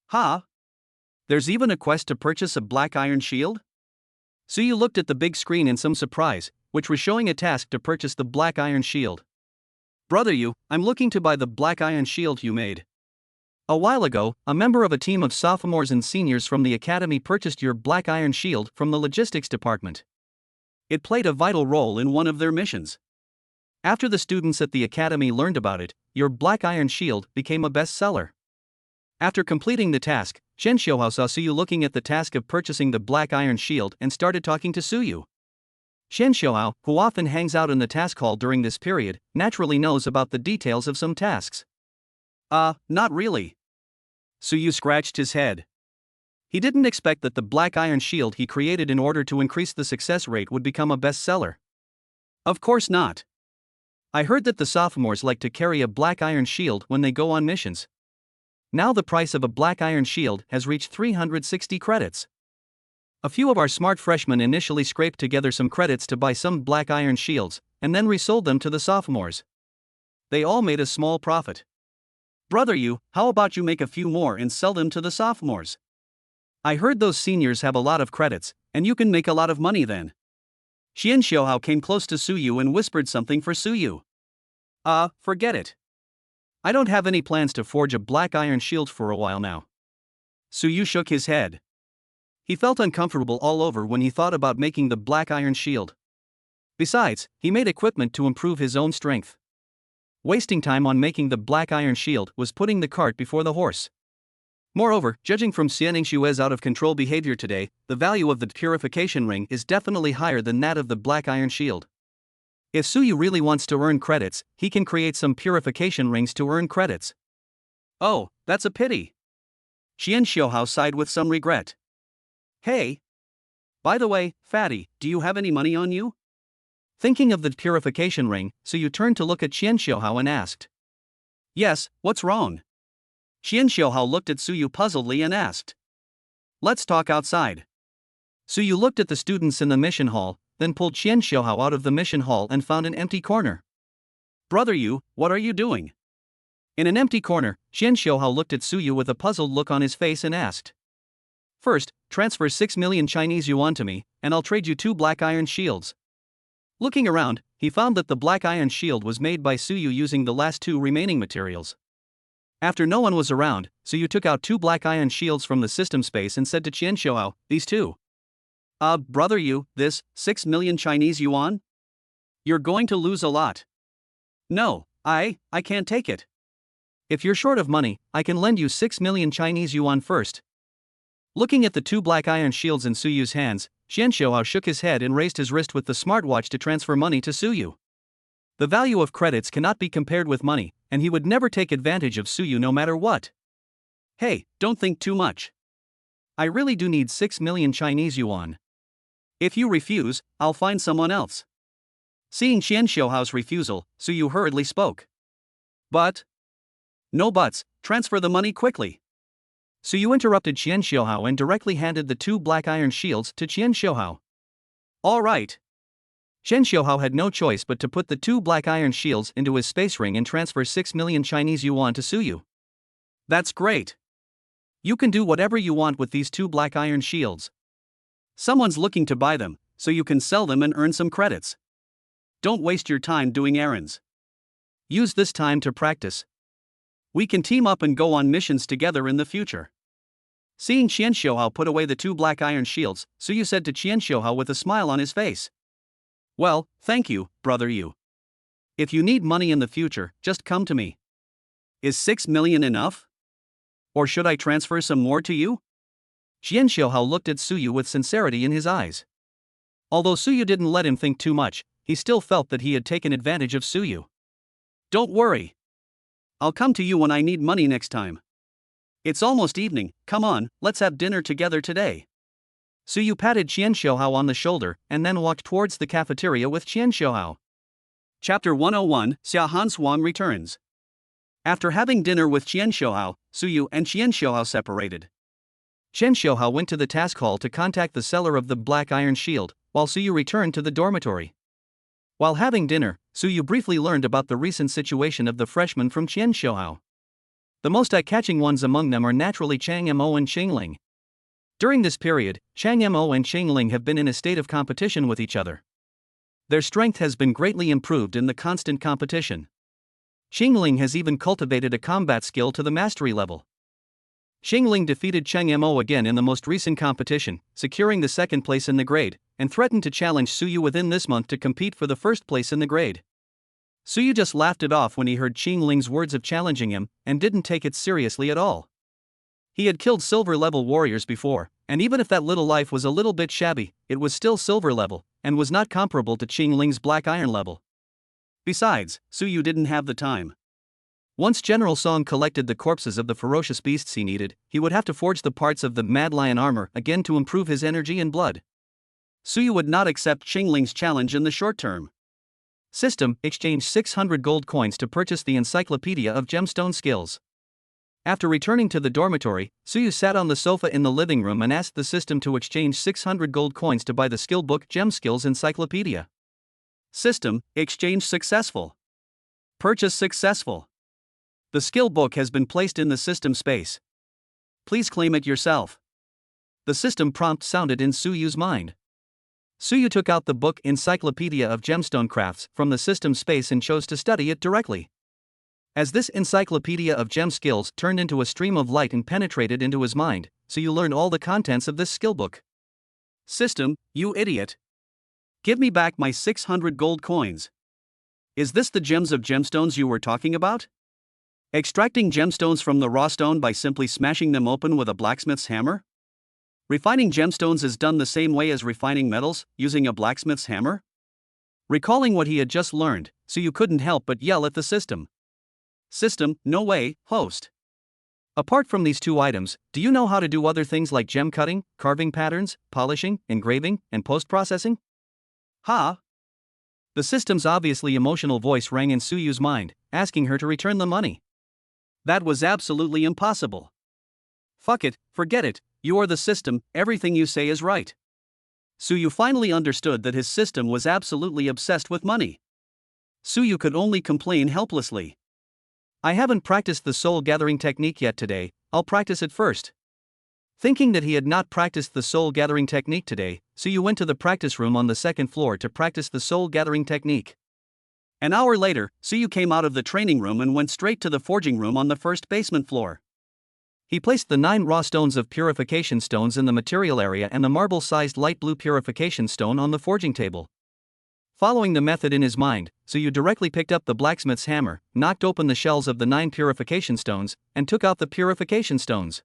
Ha! There's even a quest to purchase a black iron shield? Suyu looked at the big screen in some surprise, which was showing a task to purchase the black iron shield. Brother Yu, I'm looking to buy the black iron shield you made. A while ago, a member of a team of sophomores and seniors from the academy purchased your black iron shield from the logistics department. It played a vital role in one of their missions. After the students at the academy learned about it, your black iron shield became a bestseller. After completing the task, Xian Xiaohao saw Suyu looking at the task of purchasing the black iron shield and started talking to Suyu. Xian Xiaohao, who often hangs out in the task hall during this period, naturally knows about the details of some tasks. Not really. Suyu scratched his head. He didn't expect that the black iron shield he created in order to increase the success rate would become a bestseller. Of course not. I heard that the sophomores like to carry a black iron shield when they go on missions. Now the price of a black iron shield has reached 360 credits. A few of our smart freshmen initially scraped together some credits to buy some black iron shields, and then resold them to the sophomores. They all made a small profit. Brother Yu, how about you make a few more and sell them to the sophomores? I heard those seniors have a lot of credits, and you can make a lot of money then. Xian Xiaohao came close to Suyu and whispered something for Suyu. Forget it. I don't have any plans to forge a black iron shield for a while now. Suyu shook his head. He felt uncomfortable all over when he thought about making the black iron shield. Besides, he made equipment to improve his own strength. Wasting time on making the black iron shield was putting the cart before the horse. Moreover, judging from Xianing Xue's out-of-control behavior today, the value of the purification ring is definitely higher than that of the black iron shield. If Suyu really wants to earn credits, he can create some purification rings to earn credits. Oh, that's a pity. Xian Xiaohao sighed with some regret. Hey! By the way, Fatty, do you have any money on you? Thinking of the purification ring, Suyu turned to look at Xian Xiaohao and asked. Yes, what's wrong? Xian Xiaohao looked at Suyu puzzledly and asked. Let's talk outside. Suyu looked at the students in the mission hall, then pulled Xian Xiaohao out of the mission hall and found an empty corner. Brother Yu, what are you doing? In an empty corner, Xian Xiaohao looked at Suyu with a puzzled look on his face and asked. First, transfer 6 million Chinese yuan to me, and I'll trade you 2 black iron shields. Looking around, he found that the black iron shield was made by Suyu using the last 2 remaining materials. After no one was around, Suyu took out 2 black iron shields from the system space and said to Xian Xiaohao, these 2. Brother Yu, this, 6 million Chinese yuan? You're going to lose a lot. No, I can't take it. If you're short of money, I can lend you 6 million Chinese yuan first. Looking at the 2 black iron shields in Suyu's hands, Xian Xiaohao shook his head and raised his wrist with the smartwatch to transfer money to Suyu. The value of credits cannot be compared with money, and he would never take advantage of Suyu no matter what. Hey, don't think too much. I really do need 6 million Chinese yuan. If you refuse, I'll find someone else. Seeing Xian Xiaohao's refusal, Suyu hurriedly spoke. But? No buts, transfer the money quickly. Suyu interrupted Xian Xiaohao and directly handed the 2 black iron shields to Xian Xiaohao. All right. Xian Xiaohao had no choice but to put the 2 black iron shields into his space ring and transfer 6 million Chinese yuan to Suyu. That's great. You can do whatever you want with these 2 black iron shields. Someone's looking to buy them, so you can sell them and earn some credits. Don't waste your time doing errands. Use this time to practice. We can team up and go on missions together in the future. Seeing Xian Xiaohao put away the 2 black iron shields, Suyu said to Xian Xiaohao with a smile on his face. Well, thank you, brother Yu. If you need money in the future, just come to me. Is 6 million enough? Or should I transfer some more to you? Xian Xiaohao looked at Suyu with sincerity in his eyes. Although Suyu didn't let him think too much, he still felt that he had taken advantage of Suyu. Don't worry. I'll come to you when I need money next time. It's almost evening, come on, let's have dinner together today. Suyu patted Xian Xiaohao on the shoulder and then walked towards the cafeteria with Xian Xiaohao. Chapter 101, Xia Han Shuang returns. After having dinner with Qian Xiaohao, Suyu and Qian Xiaohao separated. Qian Xiaohao went to the task hall to contact the seller of the black iron shield, while Suyu returned to the dormitory. While having dinner, Suyu briefly learned about the recent situation of the freshmen from Qian Xiaohao. The most eye-catching ones among them are naturally Chang Mo and Xingling. During this period, Chang Mo and Xingling have been in a state of competition with each other. Their strength has been greatly improved in the constant competition. Xingling has even cultivated a combat skill to the mastery level. Xingling defeated Chang Mo again in the most recent competition, securing the second place in the grade, and threatened to challenge Suyu within this month to compete for the first place in the grade. Suyu just laughed it off when he heard Xingling's words of challenging him, and didn't take it seriously at all. He had killed silver-level warriors before, and even if that little life was a little bit shabby, it was still silver-level, and was not comparable to Xingling's black iron level. Besides, Suyu didn't have the time. Once General Song collected the corpses of the ferocious beasts he needed, he would have to forge the parts of the Mad Lion armor again to improve his energy and blood. Suyu would not accept Xingling's challenge in the short term. System exchanged 600 gold coins to purchase the Encyclopedia of Gemstone Skills. After returning to the dormitory, Suyu sat on the sofa in the living room and asked the system to exchange 600 gold coins to buy the skill book Gem Skills Encyclopedia. System exchange successful. Purchase successful. The skill book has been placed in the system space. Please claim it yourself. The system prompt sounded in Suyu's mind. Suyu took out the book Encyclopedia of Gemstone Crafts from the system space and chose to study it directly. As this Encyclopedia of Gem Skills turned into a stream of light and penetrated into his mind, Suyu learned all the contents of this skill book. System, you idiot. Give me back my 600 gold coins. Is this the gems of gemstones you were talking about? Extracting gemstones from the raw stone by simply smashing them open with a blacksmith's hammer? Refining gemstones is done the same way as refining metals, using a blacksmith's hammer? Recalling what he had just learned, Suyu couldn't help but yell at the system. System, no way, host. Apart from these two items, do you know how to do other things like gem cutting, carving patterns, polishing, engraving, and post-processing? Ha! The system's obviously emotional voice rang in Suyu's mind, asking her to return the money. That was absolutely impossible. Fuck it, forget it, you are the system, everything you say is right. Suyu finally understood that his system was absolutely obsessed with money. Suyu could only complain helplessly. I haven't practiced the soul gathering technique yet today, I'll practice it first. Thinking that he had not practiced the soul gathering technique today, Suyu went to the practice room on the second floor to practice the soul gathering technique. An hour later, Suyu came out of the training room and went straight to the forging room on the first basement floor. He placed the 9 raw stones of purification stones in the material area and the marble-sized light blue purification stone on the forging table. Following the method in his mind, Suyu directly picked up the blacksmith's hammer, knocked open the shells of the 9 purification stones, and took out the purification stones.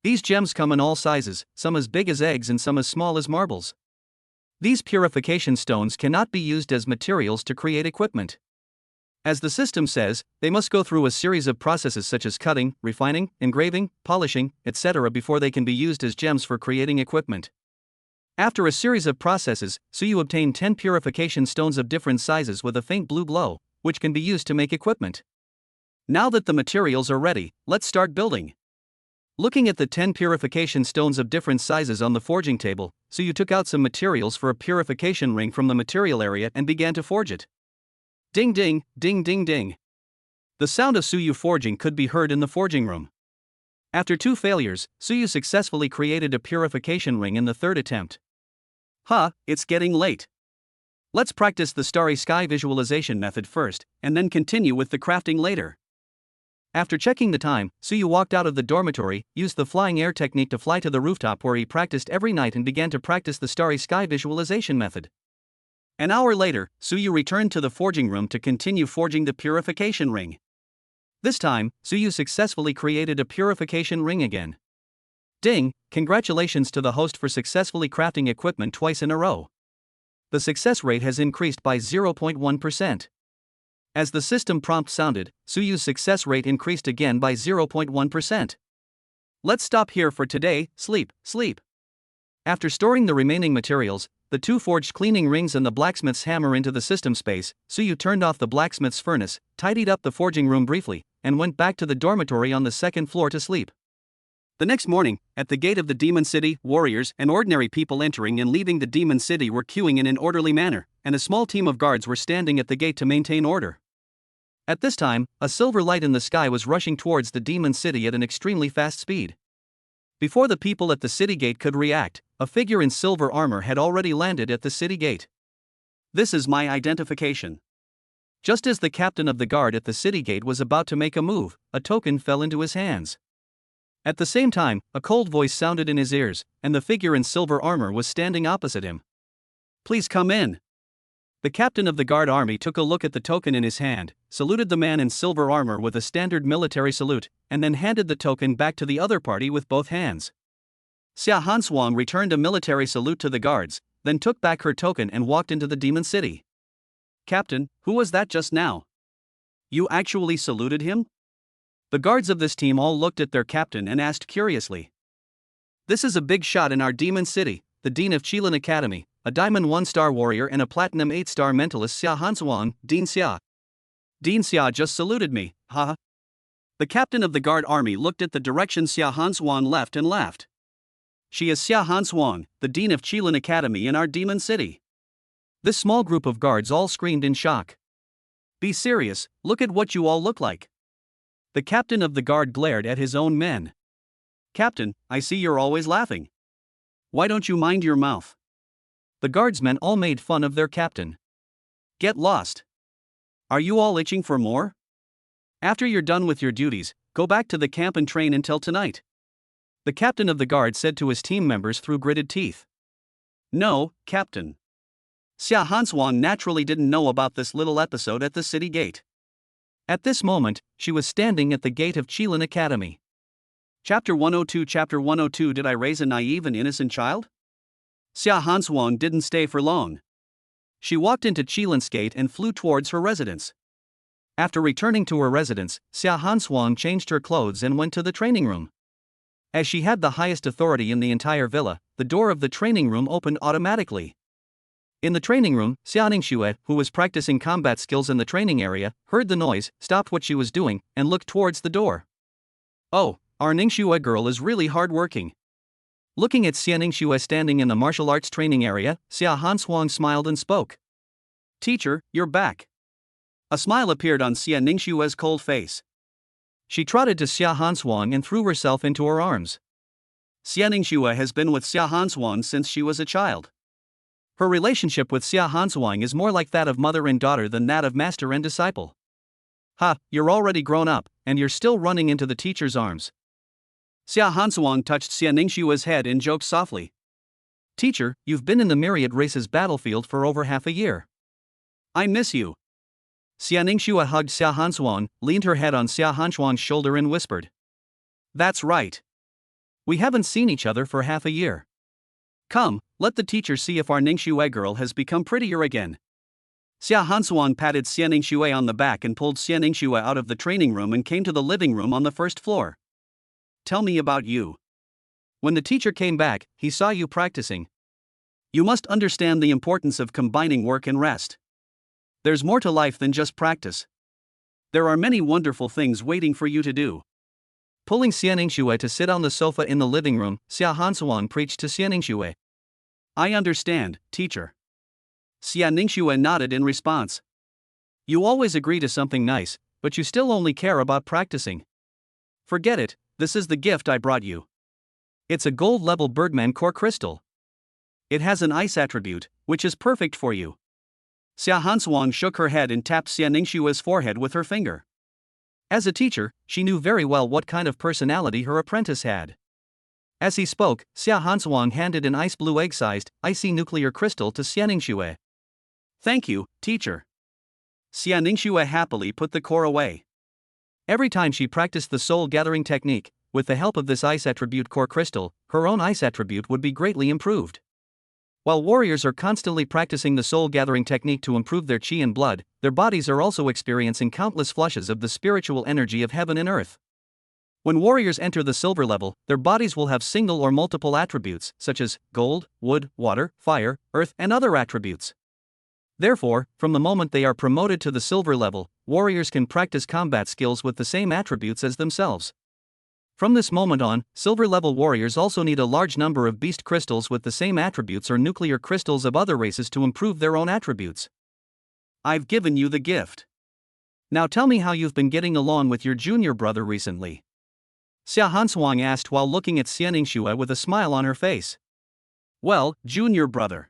These gems come in all sizes, some as big as eggs and some as small as marbles. These purification stones cannot be used as materials to create equipment. As the system says, they must go through a series of processes such as cutting, refining, engraving, polishing, etc. before they can be used as gems for creating equipment. After a series of processes, Suyu obtained 10 purification stones of different sizes with a faint blue glow, which can be used to make equipment. Now that the materials are ready, let's start building. Looking at the 10 purification stones of different sizes on the forging table, Suyu took out some materials for a purification ring from the material area and began to forge it. Ding ding, ding ding ding. The sound of Suyu forging could be heard in the forging room. After 2 failures, Suyu successfully created a purification ring in the 3rd attempt. It's getting late. Let's practice the starry sky visualization method first, and then continue with the crafting later. After checking the time, Suyu walked out of the dormitory, used the flying air technique to fly to the rooftop where he practiced every night and began to practice the starry sky visualization method. An hour later, Suyu returned to the forging room to continue forging the purification ring. This time, Suyu successfully created a purification ring again. Ding, congratulations to the host for successfully crafting equipment twice in a row. The success rate has increased by 0.1%. As the system prompt sounded, Suyu's success rate increased again by 0.1%. Let's stop here for today, sleep. After storing the remaining materials, the two forged cleaning rings and the blacksmith's hammer into the system space. Suyu turned off the blacksmith's furnace, tidied up the forging room briefly, and went back to the dormitory on the second floor to sleep. The next morning, at the gate of the Demon City, warriors and ordinary people entering and leaving the Demon City were queuing in an orderly manner, and a small team of guards were standing at the gate to maintain order. At this time, a silver light in the sky was rushing towards the Demon City at an extremely fast speed. Before the people at the city gate could react, a figure in silver armor had already landed at the city gate. This is my identification. Just as the captain of the guard at the city gate was about to make a move, a token fell into his hands. At the same time, a cold voice sounded in his ears, and the figure in silver armor was standing opposite him. Please come in. The captain of the guard army took a look at the token in his hand, saluted the man in silver armor with a standard military salute, and then handed the token back to the other party with both hands. Xia Hanshuang returned a military salute to the guards, then took back her token and walked into the Demon City. Captain, who was that just now? You actually saluted him? The guards of this team all looked at their captain and asked curiously. This is a big shot in our Demon City, the Dean of Qilin Academy, a Diamond 1-star warrior and a Platinum 8-star mentalist, Xia Hanshuang, Dean Xia. Dean Xia just saluted me, haha. The captain of the guard army looked at the direction Xia Hanshuang left and laughed. She is Xia Hanshuang, the Dean of Qilin Academy in our Demon City. This small group of guards all screamed in shock. Be serious, look at what you all look like. The captain of the guard glared at his own men. Captain, I see you're always laughing. Why don't you mind your mouth? The guardsmen all made fun of their captain. Get lost. Are you all itching for more? After you're done with your duties, go back to the camp and train until tonight. The captain of the guard said to his team members through gritted teeth. No, Captain. Xia Hanshuang naturally didn't know about this little episode at the city gate. At this moment, she was standing at the gate of Qilin Academy. Chapter 102. Chapter 102. Did I raise a naive and innocent child? Xia Hanshuang didn't stay for long. She walked into Qilin's gate and flew towards her residence. After returning to her residence, Xia Hanshuang changed her clothes and went to the training room. As she had the highest authority in the entire villa, the door of the training room opened automatically. In the training room, Xia Ningxue, who was practicing combat skills in the training area, heard the noise, stopped what she was doing, and looked towards the door. Oh, our Ningxue girl is really hardworking. Looking at Xia Ningxue standing in the martial arts training area, Xia Hanshuang smiled and spoke. Teacher, you're back. A smile appeared on Xia Ningxue's cold face. She trotted to Xia Hanshuang and threw herself into her arms. Xia Ningxue has been with Xia Hanshuang since she was a child. Her relationship with Xia Hanshuang is more like that of mother and daughter than that of master and disciple. Ha, you're already grown up, and you're still running into the teacher's arms. Xia Hanshuang touched Xia Ningxue's head and joked softly. Teacher, you've been in the Myriad Races battlefield for over half a year. I miss you. Xia Ningxue hugged Xia Hanshuang, leaned her head on Xia Hanshuang's shoulder and whispered. That's right. We haven't seen each other for half a year. Come, let the teacher see if our Ningxue girl has become prettier again. Xia Hanshuang patted Xia Ningxue on the back and pulled Xia Ningxue out of the training room and came to the living room on the first floor. Tell me about you. When the teacher came back, he saw you practicing. You must understand the importance of combining work and rest. There's more to life than just practice. There are many wonderful things waiting for you to do. Pulling Xia Ningxue to sit on the sofa in the living room, Xia Hanshuang preached to Xia Ningxue. I understand, teacher. Xia Ningxue nodded in response. You always agree to something nice, but you still only care about practicing. Forget it, this is the gift I brought you. It's a gold-level Birdman core crystal. It has an ice attribute, which is perfect for you. Xia Hanshuang shook her head and tapped Xia Ningxue's forehead with her finger. As a teacher, she knew very well what kind of personality her apprentice had. As he spoke, Xia Hanshuang handed an ice blue egg-sized, icy nuclear crystal to Xia Ningxue. Thank you, teacher. Xia Ningxue happily put the core away. Every time she practiced the soul-gathering technique, with the help of this ice attribute core crystal, her own ice attribute would be greatly improved. While warriors are constantly practicing the soul-gathering technique to improve their chi and blood, their bodies are also experiencing countless flushes of the spiritual energy of heaven and earth. When warriors enter the silver level, their bodies will have single or multiple attributes, such as gold, wood, water, fire, earth, and other attributes. Therefore, from the moment they are promoted to the silver level, warriors can practice combat skills with the same attributes as themselves. From this moment on, silver level warriors also need a large number of beast crystals with the same attributes or nuclear crystals of other races to improve their own attributes. I've given you the gift. Now tell me how you've been getting along with your junior brother recently. Xia Hansuang asked while looking at Xia Ningxue with a smile on her face. Well, junior brother.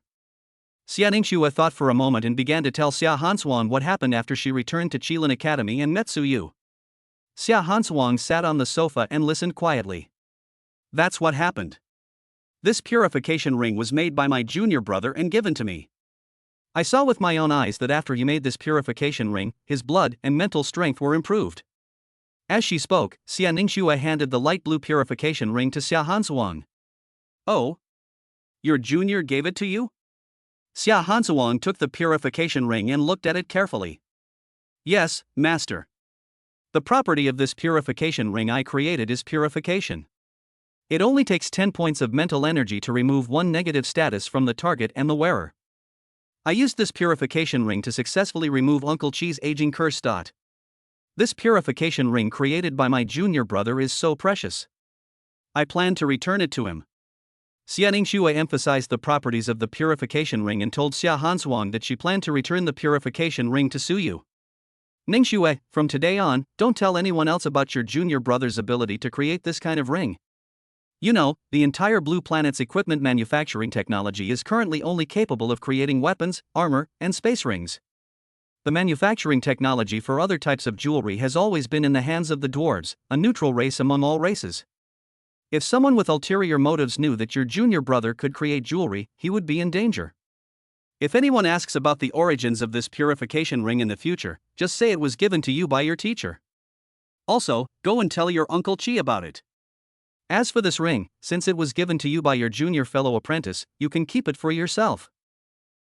Xia Ningxue thought for a moment and began to tell Xia Hansuang what happened after she returned to Qilin Academy and met Su Yu. Xia Hansuang sat on the sofa and listened quietly. That's what happened. This purification ring was made by my junior brother and given to me. I saw with my own eyes that after he made this purification ring, his blood and mental strength were improved. As she spoke, Xia Ningxue handed the light blue purification ring to Xia Hansuang. Oh? Your junior gave it to you? Xia Hansuang took the purification ring and looked at it carefully. Yes, master. The property of this purification ring I created is purification. It only takes 10 points of mental energy to remove one negative status from the target and the wearer. I used this purification ring to successfully remove Uncle Chi's aging curse. This purification ring created by my junior brother is so precious. I plan to return it to him. Xia Ningxue emphasized the properties of the purification ring and told Xia Hansuang that she planned to return the purification ring to Su Yu. Ningxue, from today on, don't tell anyone else about your junior brother's ability to create this kind of ring. You know, the entire Blue Planet's equipment manufacturing technology is currently only capable of creating weapons, armor, and space rings. The manufacturing technology for other types of jewelry has always been in the hands of the dwarves, a neutral race among all races. If someone with ulterior motives knew that your junior brother could create jewelry, he would be in danger. If anyone asks about the origins of this purification ring in the future, just say it was given to you by your teacher. Also, go and tell your Uncle Chi about it. As for this ring, since it was given to you by your junior fellow apprentice, you can keep it for yourself.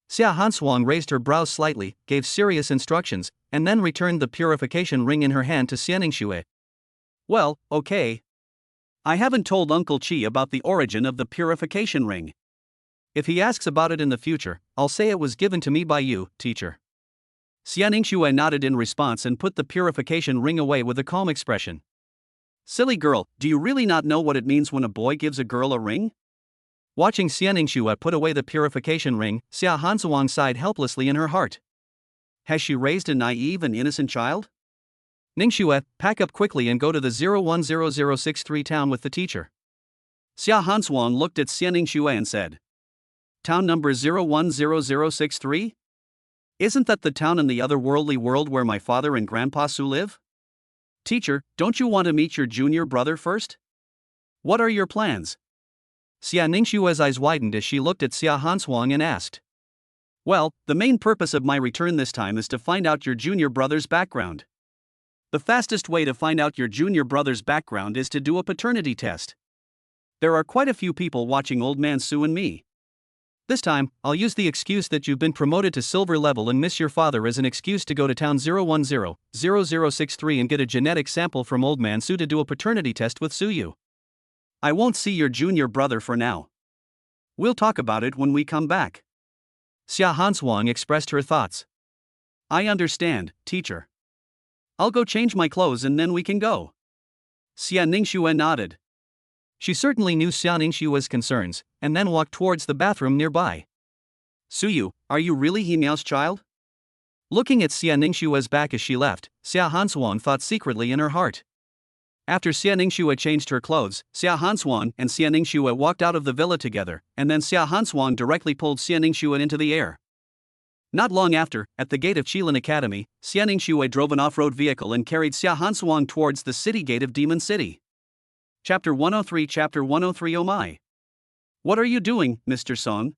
Xia Hansuang raised her brows slightly, gave serious instructions, and then returned the purification ring in her hand to Xia Ningxue. Well, okay. I haven't told Uncle Chi about the origin of the purification ring. If he asks about it in the future, I'll say it was given to me by you, teacher. Xia Ningxue nodded in response and put the purification ring away with a calm expression. Silly girl, do you really not know what it means when a boy gives a girl a ring? Watching Xia Ningxue put away the purification ring, Xia Hansuang sighed helplessly in her heart. Has she raised a naive and innocent child? Ningxue, pack up quickly and go to the 010063 town with the teacher. Xia Hansuang looked at Xia Ningxue and said. Town number 010063? Isn't that the town in the otherworldly world where my father and Grandpa Su live? Teacher, don't you want to meet your junior brother first? What are your plans? Xia Ningxue's eyes widened as she looked at Xia Hansuang and asked. Well, the main purpose of my return this time is to find out your junior brother's background. The fastest way to find out your junior brother's background is to do a paternity test. There are quite a few people watching Old Man Su and me. This time, I'll use the excuse that you've been promoted to silver level and miss your father as an excuse to go to town 010063 and get a genetic sample from Old Man Su to do a paternity test with Su Yu. I won't see your junior brother for now. We'll talk about it when we come back. Xia Hansuang expressed her thoughts. I understand, teacher. I'll go change my clothes and then we can go. Xia Ningxue nodded. She certainly knew Xia Ningxue's concerns, and then walked towards the bathroom nearby. Su Yu, are you really He Miao's child? Looking at Xia Ningxue's back as she left, Xia Hansuang thought secretly in her heart. After Xia Ningxue changed her clothes, Xia Hansuang and Xia Ningxue walked out of the villa together, and then Xia Hansuang directly pulled Xia Ningxue into the air. Not long after, at the gate of Qilin Academy, Xia Ningxue drove an off-road vehicle and carried Xia Hansuang towards the city gate of Demon City. Chapter 103 Oh my! What are you doing, Mr. Song?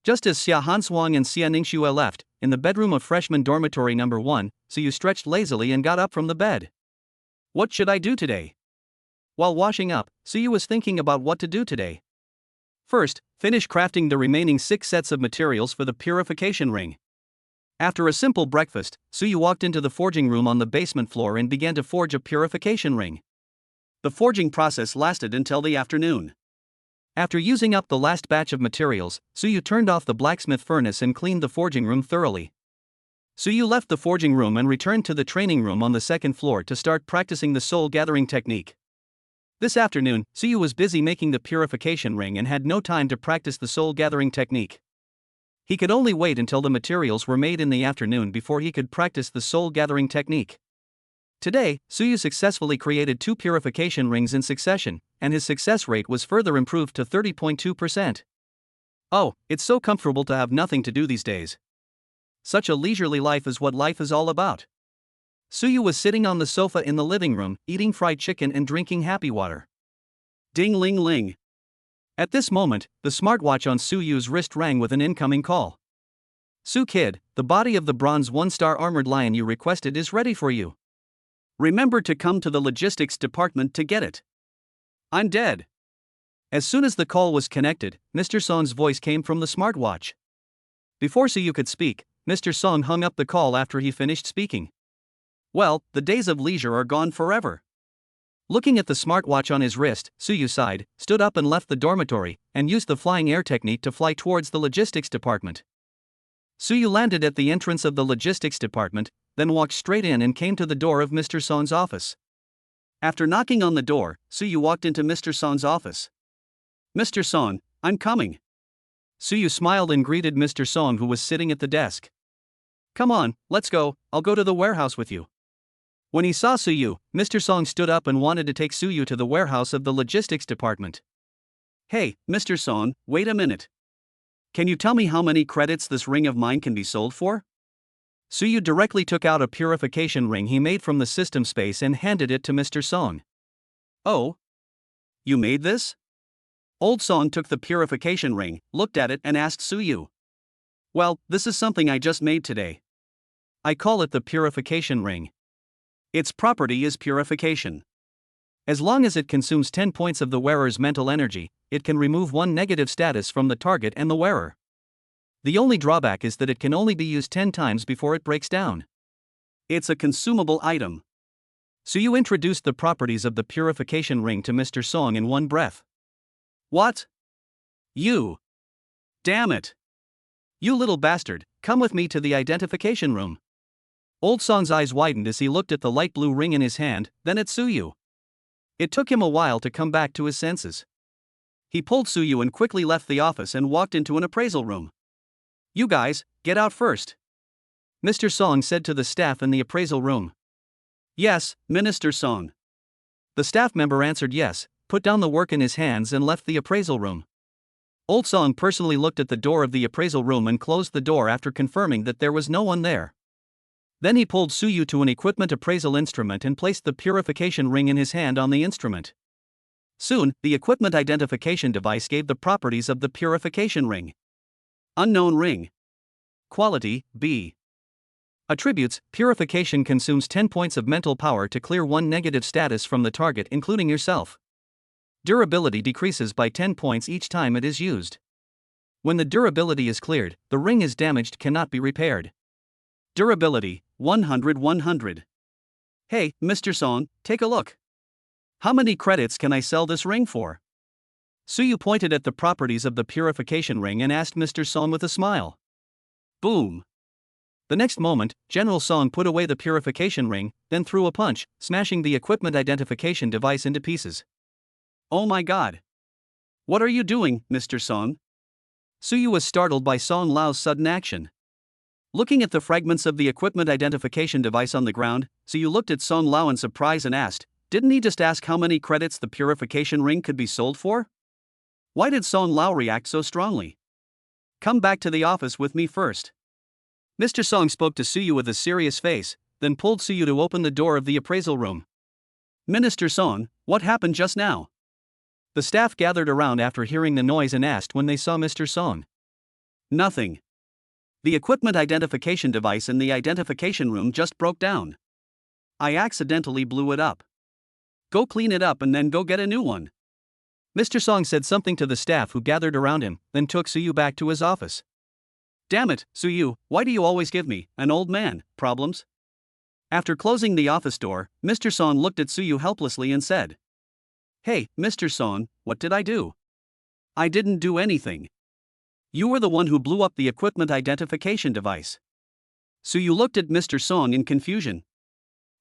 Just as Xia Hansuang and Xia Ningxue left, in the bedroom of freshman dormitory number 1, Su Yu stretched lazily and got up from the bed. What should I do today? While washing up, Su Yu was thinking about what to do today. First, finish crafting the remaining 6 sets of materials for the purification ring. After a simple breakfast, Su Yu walked into the forging room on the basement floor and began to forge a purification ring. The forging process lasted until the afternoon. After using up the last batch of materials, Suyu turned off the blacksmith furnace and cleaned the forging room thoroughly. Suyu left the forging room and returned to the training room on the second floor to start practicing the soul-gathering technique. This afternoon, Suyu was busy making the purification ring and had no time to practice the soul-gathering technique. He could only wait until the materials were made in the afternoon before he could practice the soul-gathering technique. Today, Suyu successfully created 2 purification rings in succession, and his success rate was further improved to 30.2%. Oh, it's so comfortable to have nothing to do these days. Such a leisurely life is what life is all about. Suyu was sitting on the sofa in the living room, eating fried chicken and drinking happy water. Ding-ling-ling. At this moment, the smartwatch on Suyu's wrist rang with an incoming call. Su Kid, the body of the bronze 1-star armored lion you requested is ready for you. Remember to come to the logistics department to get it. I'm dead. As soon as the call was connected, Mr. Song's voice came from the smartwatch. Before Suyu could speak, Mr. Song hung up the call after he finished speaking. Well, the days of leisure are gone forever. Looking at the smartwatch on his wrist, Suyu sighed, stood up and left the dormitory, and used the flying air technique to fly towards the logistics department. Suyu landed at the entrance of the logistics department, then walked straight in and came to the door of Mr. Song's office. After knocking on the door, Suyu walked into Mr. Song's office. Mr. Song, I'm coming. Suyu smiled and greeted Mr. Song, who was sitting at the desk. Come on, let's go, I'll go to the warehouse with you. When he saw Suyu, Mr. Song stood up and wanted to take Suyu to the warehouse of the logistics department. Hey, Mr. Song, wait a minute. Can you tell me how many credits this ring of mine can be sold for? Suyu directly took out a purification ring he made from the system space and handed it to Mr. Song. Oh? You made this? Old Song took the purification ring, looked at it and asked Suyu. Well, this is something I just made today. I call it the purification ring. Its property is purification. As long as it consumes 10 points of the wearer's mental energy, it can remove 1 negative status from the target and the wearer. The only drawback is that it can only be used 10 times before it breaks down. It's a consumable item. Suyu introduced the properties of the purification ring to Mr. Song in one breath. What? You? Damn it! You little bastard, come with me to the identification room. Old Song's eyes widened as he looked at the light blue ring in his hand, then at Suyu. It took him a while to come back to his senses. He pulled Suyu and quickly left the office and walked into an appraisal room. You guys, get out first. Mr. Song said to the staff in the appraisal room. Yes, Minister Song. The staff member answered yes, put down the work in his hands and left the appraisal room. Old Song personally looked at the door of the appraisal room and closed the door after confirming that there was no one there. Then he pulled Suyu to an equipment appraisal instrument and placed the purification ring in his hand on the instrument. Soon, the equipment identification device gave the properties of the purification ring. Unknown ring. Quality, B. Attributes, purification consumes 10 points of mental power to clear 1 negative status from the target including yourself. Durability decreases by 10 points each time it is used. When the durability is cleared, the ring is damaged, cannot be repaired. Durability, 100. Hey, Mr. Song, take a look. How many credits can I sell this ring for? Suyu pointed at the properties of the purification ring and asked Mr. Song with a smile. Boom. The next moment, General Song put away the purification ring, then threw a punch, smashing the equipment identification device into pieces. Oh my god. What are you doing, Mr. Song? Suyu was startled by Song Lao's sudden action. Looking at the fragments of the equipment identification device on the ground, Suyu looked at Song Lao in surprise and asked, didn't he just ask how many credits the purification ring could be sold for? Why did Song Lao react so strongly? Come back to the office with me first. Mr. Song spoke to Suyu with a serious face, then pulled Suyu to open the door of the appraisal room. Minister Song, what happened just now? The staff gathered around after hearing the noise and asked when they saw Mr. Song. Nothing. The equipment identification device in the identification room just broke down. I accidentally blew it up. Go clean it up and then go get a new one. Mr. Song said something to the staff who gathered around him, then took Suyu back to his office. Damn it, Suyu, why do you always give me, an old man, problems? After closing the office door, Mr. Song looked at Suyu helplessly and said, Hey, Mr. Song, what did I do? I didn't do anything. You were the one who blew up the equipment identification device. Suyu looked at Mr. Song in confusion.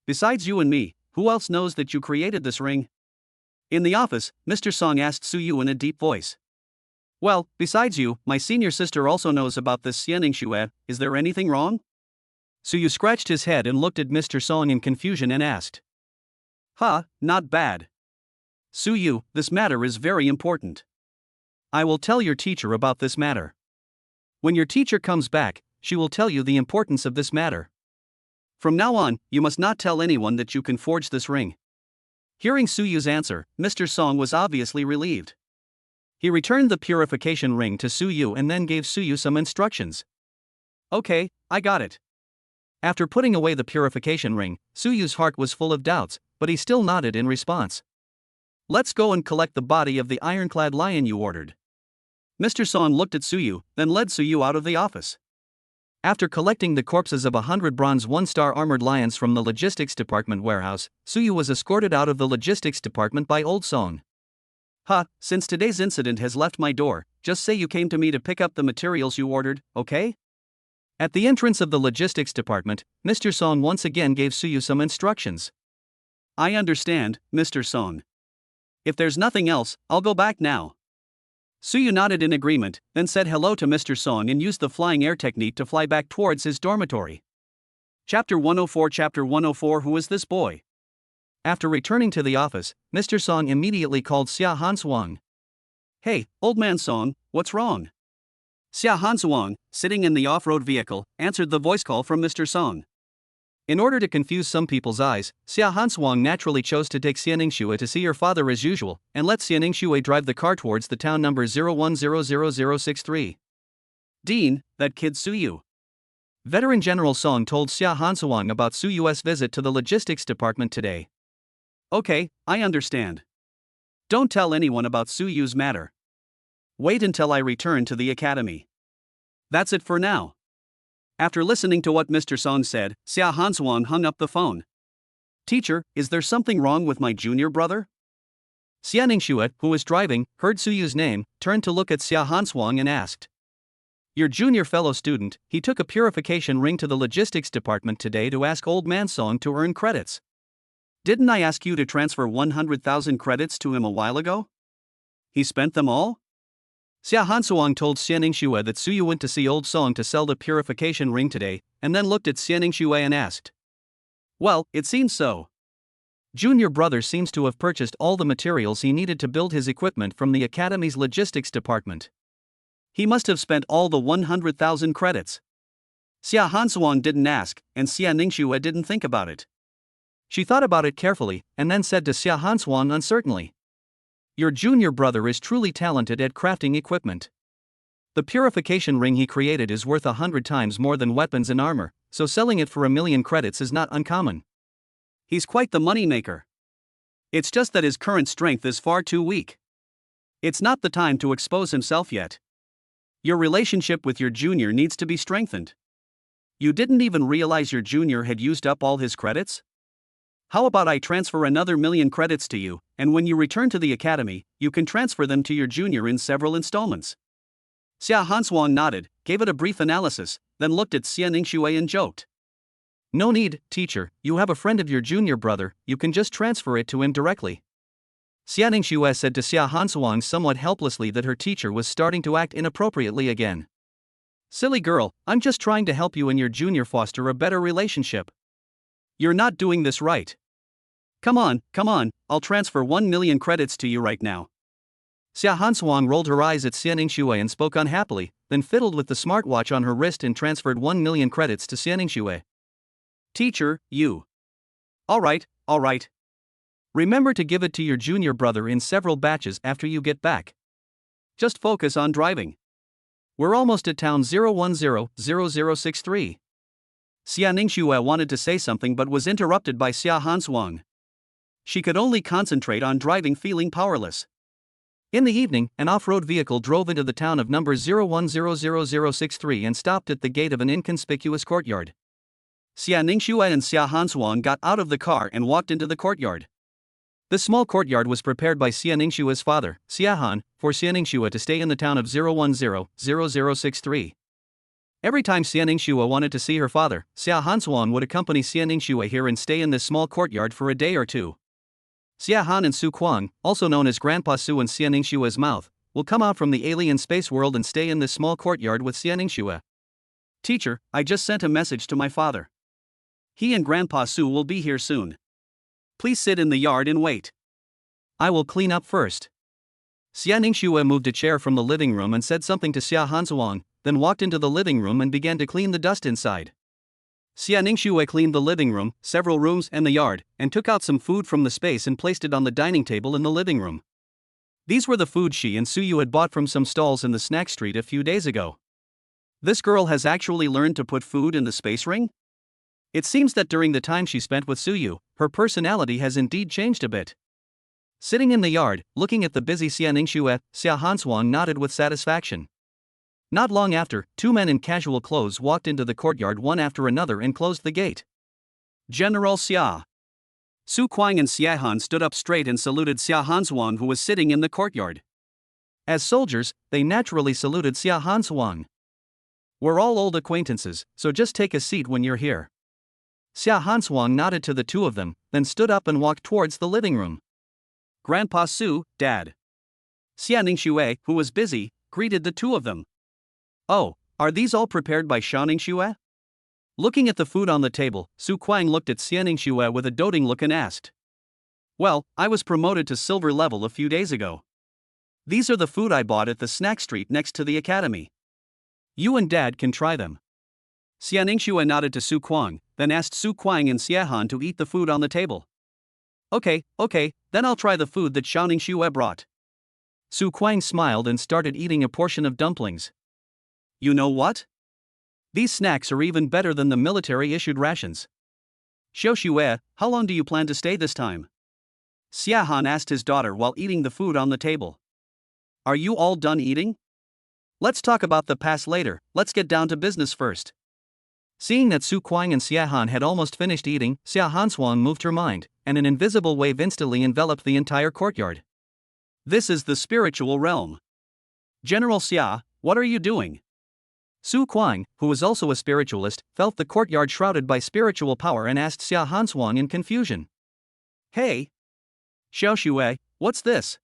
Besides you and me, who else knows that you created this ring? In the office, Mr. Song asked Suyu in a deep voice. Well, besides you, my senior sister also knows about this Xianing Shue. Is there anything wrong? Suyu scratched his head and looked at Mr. Song in confusion and asked. Not bad. Suyu, this matter is very important. I will tell your teacher about this matter. When your teacher comes back, she will tell you the importance of this matter. From now on, you must not tell anyone that you can forge this ring. Hearing Suyu's answer, Mr. Song was obviously relieved. He returned the purification ring to Suyu and then gave Suyu some instructions. Okay, I got it. After putting away the purification ring, Suyu's heart was full of doubts, but he still nodded in response. Let's go and collect the body of the ironclad lion you ordered. Mr. Song looked at Suyu, then led Suyu out of the office. After collecting the corpses of 100 bronze 1-star armored lions from the logistics department warehouse, Suyu was escorted out of the logistics department by Old Song. Since today's incident has left my door, just say you came to me to pick up the materials you ordered, okay? At the entrance of the logistics department, Mr. Song once again gave Suyu some instructions. I understand, Mr. Song. If there's nothing else, I'll go back now. Suyu nodded in agreement, then said hello to Mr. Song and used the flying air technique to fly back towards his dormitory. Chapter 104 Who is this boy? After returning to the office, Mr. Song immediately called Xia Hansuang. Hey, old man Song, what's wrong? Xia Hansuang, sitting in the off-road vehicle, answered the voice call from Mr. Song. In order to confuse some people's eyes, Xia Hansuang naturally chose to take Xianing Shue to see her father as usual, and let Xianing Shue drive the car towards the town number 0100063. Dean, that kid Suyu. Veteran General Song told Xia Hansuang about Suyu's visit to the logistics department today. Okay, I understand. Don't tell anyone about Suyu's matter. Wait until I return to the academy. That's it for now. After listening to what Mr. Song said, Xia Hansuang hung up the phone. Teacher, is there something wrong with my junior brother? Xianing Shue, who was driving, heard Suyu's name, turned to look at Xia Hansuang and asked. Your junior fellow student, he took a purification ring to the logistics department today to ask old man Song to earn credits. Didn't I ask you to transfer 100,000 credits to him a while ago? He spent them all? Xia Hansuang told Xianing Shue that Suyu went to see Old Song to sell the purification ring today, and then looked at Xianing Shue and asked. Well, it seems so. Junior brother seems to have purchased all the materials he needed to build his equipment from the academy's logistics department. He must have spent all the 100,000 credits. Xia Hansuang didn't ask, and Xianing Shue didn't think about it. She thought about it carefully, and then said to Xia Hansuang uncertainly. Your junior brother is truly talented at crafting equipment. The purification ring he created is worth 100 times more than weapons and armor, so selling it for 1,000,000 credits is not uncommon. He's quite the moneymaker. It's just that his current strength is far too weak. It's not the time to expose himself yet. Your relationship with your junior needs to be strengthened. You didn't even realize your junior had used up all his credits? How about I transfer another 1,000,000 credits to you, and when you return to the academy, you can transfer them to your junior in several installments? Xia Hansuang nodded, gave it a brief analysis, then looked at Xianing Shue and joked. No need, teacher, you have a friend of your junior brother, you can just transfer it to him directly. Xianing Shue said to Xia Hansuang somewhat helplessly that her teacher was starting to act inappropriately again. Silly girl, I'm just trying to help you and your junior foster a better relationship. You're not doing this right. Come on, I'll transfer 1,000,000 credits to you right now. Xia Hansuang rolled her eyes at Xianing Shue and spoke unhappily, then fiddled with the smartwatch on her wrist and transferred 1,000,000 credits to Xianing Shue. Teacher, you. All right. Remember to give it to your junior brother in several batches after you get back. Just focus on driving. We're almost at town 0100063. Xianing Shue wanted to say something but was interrupted by Xia Hansuang. She could only concentrate on driving, feeling powerless. In the evening, an off-road vehicle drove into the town of number 0100063 and stopped at the gate of an inconspicuous courtyard. Xianing Shue and Xia Hansuang got out of the car and walked into the courtyard. This small courtyard was prepared by Xia Ningxua's father, Xia Han, for Xia Ningxua to stay in the town of 0100063. Every time Xia Ningxua wanted to see her father, Xia Hansuan would accompany Xia Ningxua here and stay in this small courtyard for a day or two. Xia Han and Su Kuang, also known as Grandpa Su and Xia Ningxua's mouth, will come out from the alien space world and stay in this small courtyard with Xia Ningxua. Teacher, I just sent a message to my father. He and Grandpa Su will be here soon. Please sit in the yard and wait. I will clean up first. Xia Ningxua moved a chair from the living room and said something to Xia Hansuang, then walked into the living room and began to clean the dust inside. Xia Ningxua cleaned the living room, several rooms, and the yard, and took out some food from the space and placed it on the dining table in the living room. These were the food she and Suyu had bought from some stalls in the snack street a few days ago. This girl has actually learned to put food in the space ring? It seems that during the time she spent with Suyu, her personality has indeed changed a bit. Sitting in the yard, looking at the busy Xia Ningxua, Xia Hansuang nodded with satisfaction. Not long after, two men in casual clothes walked into the courtyard one after another and closed the gate. General Xia. Su Kuang and Xia Han stood up straight and saluted Xia Hansuang, who was sitting in the courtyard. As soldiers, they naturally saluted Xia Hansuang. We're all old acquaintances, so just take a seat when you're here. Xia Hansuang nodded to the two of them, then stood up and walked towards the living room. Grandpa Su, Dad. Xia Ningxue, who was busy, greeted the two of them. Oh, are these all prepared by Xia Ningxue? Looking at the food on the table, Su Kuang looked at Xia Ningxue with a doting look and asked. Well, I was promoted to silver level a few days ago. These are the food I bought at the snack street next to the academy. You and Dad can try them. Xia Ningxue nodded to Su Kuang, then asked Su Kuang and Xia Han to eat the food on the table. Okay, then I'll try the food that Xia Ningxue brought. Su Kuang smiled and started eating a portion of dumplings. You know what? These snacks are even better than the military-issued rations. Xiao Xue, how long do you plan to stay this time? Xia Han asked his daughter while eating the food on the table. Are you all done eating? Let's talk about the past later, let's get down to business first. Seeing that Su Kuang and Xia Han had almost finished eating, Xia Hansuang moved her mind, and an invisible wave instantly enveloped the entire courtyard. This is the spiritual realm. General Xia, what are you doing? Su Kuang, who was also a spiritualist, felt the courtyard shrouded by spiritual power and asked Xia Hansuang in confusion. Hey! Xiao Xue, what's this?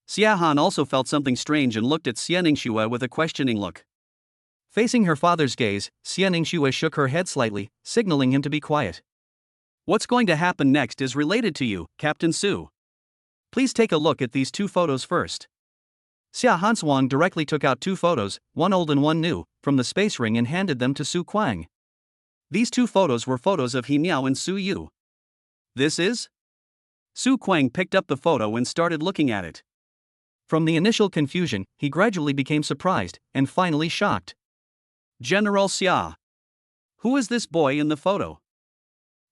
Xia Han also felt something strange and looked at Xia Ningxue with a questioning look. Facing her father's gaze, Xia Ningxue shook her head slightly, signaling him to be quiet. What's going to happen next is related to you, Captain Su. Please take a look at these two photos first. Xia Hansuang directly took out two photos, one old and one new, from the space ring and handed them to Su Kuang. These two photos were photos of He Miao and Su Yu. This is? Su Kuang picked up the photo and started looking at it. From the initial confusion, he gradually became surprised, and finally shocked. General Xia. Who is this boy in the photo?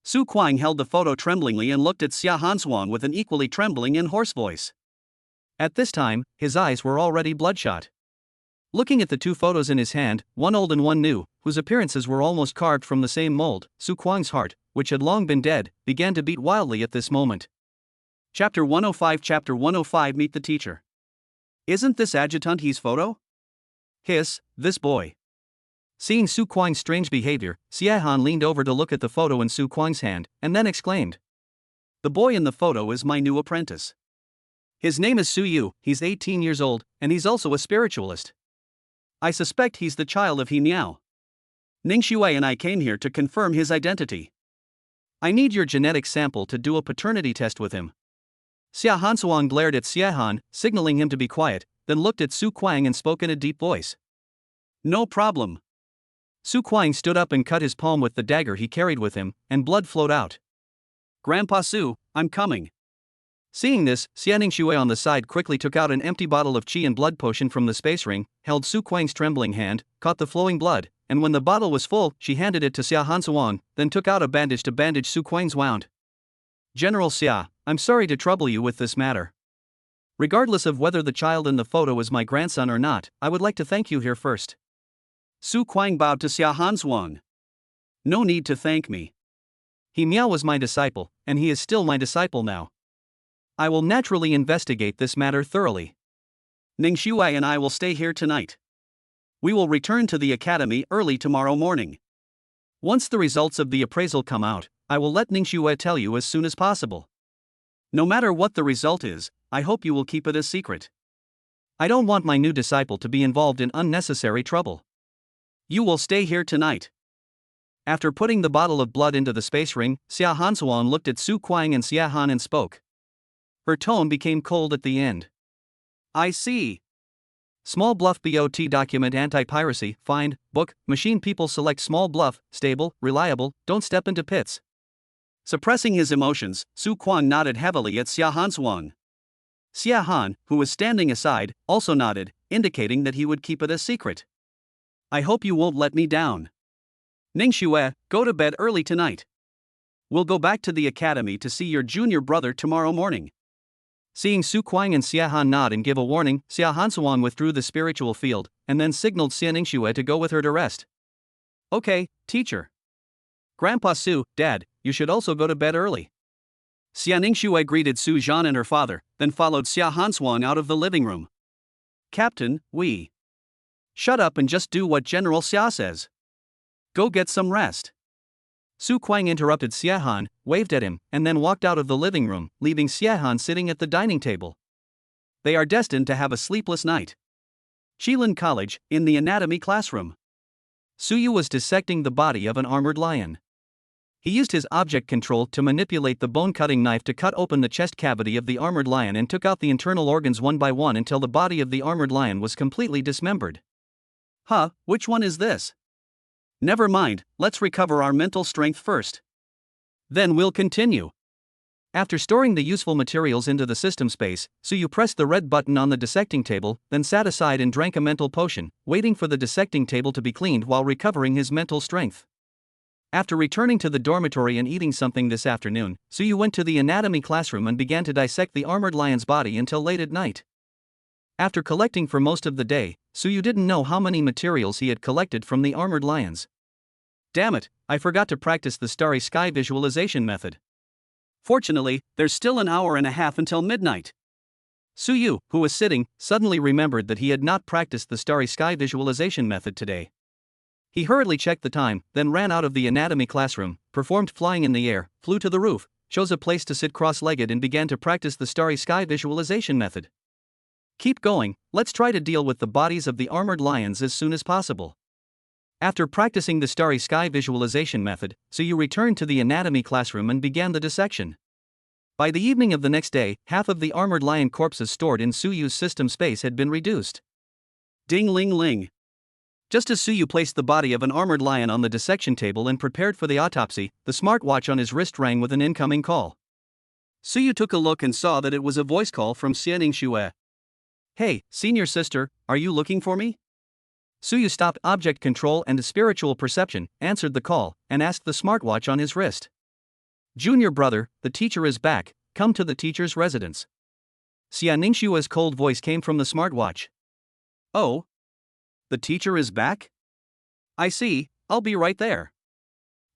Su Kuang held the photo tremblingly and looked at Xia Hansuang with an equally trembling and hoarse voice. At this time, his eyes were already bloodshot. Looking at the two photos in his hand, one old and one new, whose appearances were almost carved from the same mold, Su Kuang's heart, which had long been dead, began to beat wildly at this moment. Chapter 105 Meet the Teacher. Isn't this Adjutant He's photo? Hiss, this boy. Seeing Su Kuang's strange behavior, Xia Han leaned over to look at the photo in Su Kuang's hand, and then exclaimed. The boy in the photo is my new apprentice. His name is Su Yu, he's 18 years old, and he's also a spiritualist. I suspect he's the child of He Miao. Ningxue and I came here to confirm his identity. I need your genetic sample to do a paternity test with him. Xia Hansuang glared at Xia Han, signaling him to be quiet, then looked at Su Kuang and spoke in a deep voice. No problem. Su Kuang stood up and cut his palm with the dagger he carried with him, and blood flowed out. Grandpa Su, I'm coming. Seeing this, Xia Ningxue on the side quickly took out an empty bottle of qi and blood potion from the space ring, held Su Kuang's trembling hand, caught the flowing blood, and when the bottle was full, she handed it to Xia Hansuang, then took out a bandage to bandage Su Kuang's wound. General Xia, I'm sorry to trouble you with this matter. Regardless of whether the child in the photo is my grandson or not, I would like to thank you here first. Su Kuang bowed to Xia Hansuang. No need to thank me. He Miao was my disciple, and he is still my disciple now. I will naturally investigate this matter thoroughly. Ning Shuai and I will stay here tonight. We will return to the academy early tomorrow morning. Once the results of the appraisal come out, I will let Ning Shuai tell you as soon as possible. No matter what the result is, I hope you will keep it a secret. I don't want my new disciple to be involved in unnecessary trouble. You will stay here tonight. After putting the bottle of blood into the space ring, Xia Hansuan looked at Su Kuang and Xia Han and spoke. Her tone became cold at the end. I see. Small Bluff BOT document anti-piracy, find, book, machine people select small bluff, stable, reliable, don't step into pits. Suppressing his emotions, Su Kuang nodded heavily at Xia Hansuan. Xia Han, who was standing aside, also nodded, indicating that he would keep it a secret. I hope you won't let me down. Ning Xue, go to bed early tonight. We'll go back to the academy to see your junior brother tomorrow morning. Seeing Su Kuang and Xia Han nod and give a warning, Xia Hansuan withdrew the spiritual field, and then signaled Xia Ningxue to go with her to rest. Okay, teacher. Grandpa Su, Dad, you should also go to bed early. Xia Ningxue greeted Su Zhan and her father, then followed Xia Hansuan out of the living room. Captain, we. Shut up and just do what General Xia says. Go get some rest. Su Kuang interrupted Xia Han, waved at him, and then walked out of the living room, leaving Xia Han sitting at the dining table. They are destined to have a sleepless night. Qilin College, in the anatomy classroom. Su Yu was dissecting the body of an armored lion. He used his object control to manipulate the bone-cutting knife to cut open the chest cavity of the armored lion and took out the internal organs one by one until the body of the armored lion was completely dismembered. Huh, which one is this? Never mind, let's recover our mental strength first. Then we'll continue. After storing the useful materials into the system space, Su Yu pressed the red button on the dissecting table, then sat aside and drank a mental potion, waiting for the dissecting table to be cleaned while recovering his mental strength. After returning to the dormitory and eating something this afternoon, Su Yu went to the anatomy classroom and began to dissect the armored lion's body until late at night. After collecting for most of the day, Su Yu didn't know how many materials he had collected from the armored lions. Damn it, I forgot to practice the starry sky visualization method. Fortunately, there's still an hour and a half until midnight. Su Yu, who was sitting, suddenly remembered that he had not practiced the starry sky visualization method today. He hurriedly checked the time, then ran out of the anatomy classroom, performed flying in the air, flew to the roof, chose a place to sit cross-legged and began to practice the starry sky visualization method. Keep going, let's try to deal with the bodies of the armored lions as soon as possible. After practicing the starry sky visualization method, Su Yu returned to the anatomy classroom and began the dissection. By the evening of the next day, half of the armored lion corpses stored in Su Yu's system space had been reduced. Ding ling ling. Just as Su Yu placed the body of an armored lion on the dissection table and prepared for the autopsy, the smartwatch on his wrist rang with an incoming call. Su Yu took a look and saw that it was a voice call from Xia Ningxue. Hey, senior sister, are you looking for me? Su Yu stopped object control and spiritual perception, answered the call, and asked the smartwatch on his wrist. Junior brother, the teacher is back, come to the teacher's residence. Xia Ningxue's cold voice came from the smartwatch. Oh? The teacher is back? I see, I'll be right there.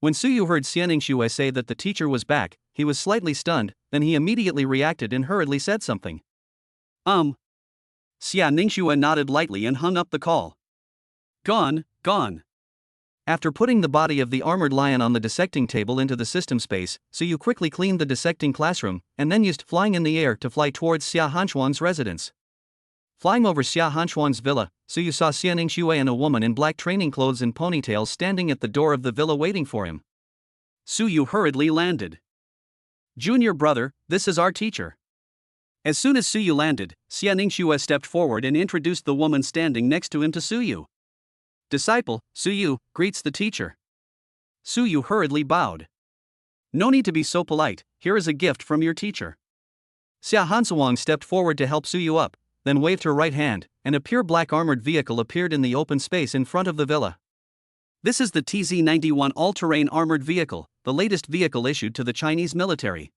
When Su Yu heard Xia Ningxue say that the teacher was back, he was slightly stunned, then he immediately reacted and hurriedly said something. Xia Ningxue nodded lightly and hung up the call. Gone. After putting the body of the armored lion on the dissecting table into the system space, Su Yu quickly cleaned the dissecting classroom, and then used flying in the air to fly towards Xia Hanchuan's residence. Flying over Xia Hanchuan's villa, Su Yu saw Xia Ningxue and a woman in black training clothes and ponytails standing at the door of the villa waiting for him. Su Yu hurriedly landed. Junior brother, this is our teacher. As soon as Su Yu landed, Xia Ningxue stepped forward and introduced the woman standing next to him to Su Yu. Disciple, Su Yu, greets the teacher. Su Yu hurriedly bowed. No need to be so polite, here is a gift from your teacher. Xia Hansuang stepped forward to help Su Yu up, then waved her right hand, and a pure black armored vehicle appeared in the open space in front of the villa. This is the TZ-91 all-terrain armored vehicle, the latest vehicle issued to the Chinese military.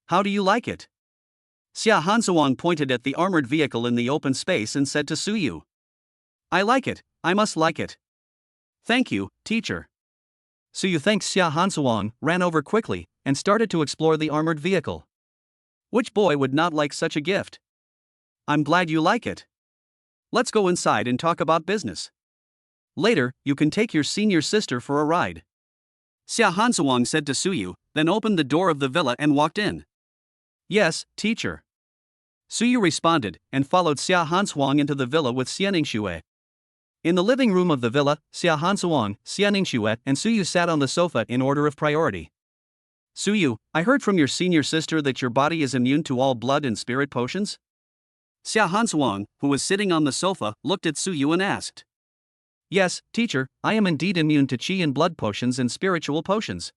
How do you like it? Xia Hansuang pointed at the armored vehicle in the open space and said to Su Yu. I like it, I must like it. Thank you, teacher. Su Yu thanked Xia Hansuang, ran over quickly, and started to explore the armored vehicle. Which boy would not like such a gift? I'm glad you like it. Let's go inside and talk about business. Later, you can take your senior sister for a ride. Xia Hansuang said to Suyu, then opened the door of the villa and walked in. Yes, teacher. Suyu responded, and followed Xia Hansuang into the villa with Xianingshue. In the living room of the villa, Xia Hansuang, Xianingshue, and Suyu sat on the sofa in order of priority. Suyu, I heard from your senior sister that your body is immune to all blood and spirit potions? Xia Hansuang, who was sitting on the sofa, looked at Suyu and asked. Yes, teacher, I am indeed immune to qi and blood potions and spiritual potions.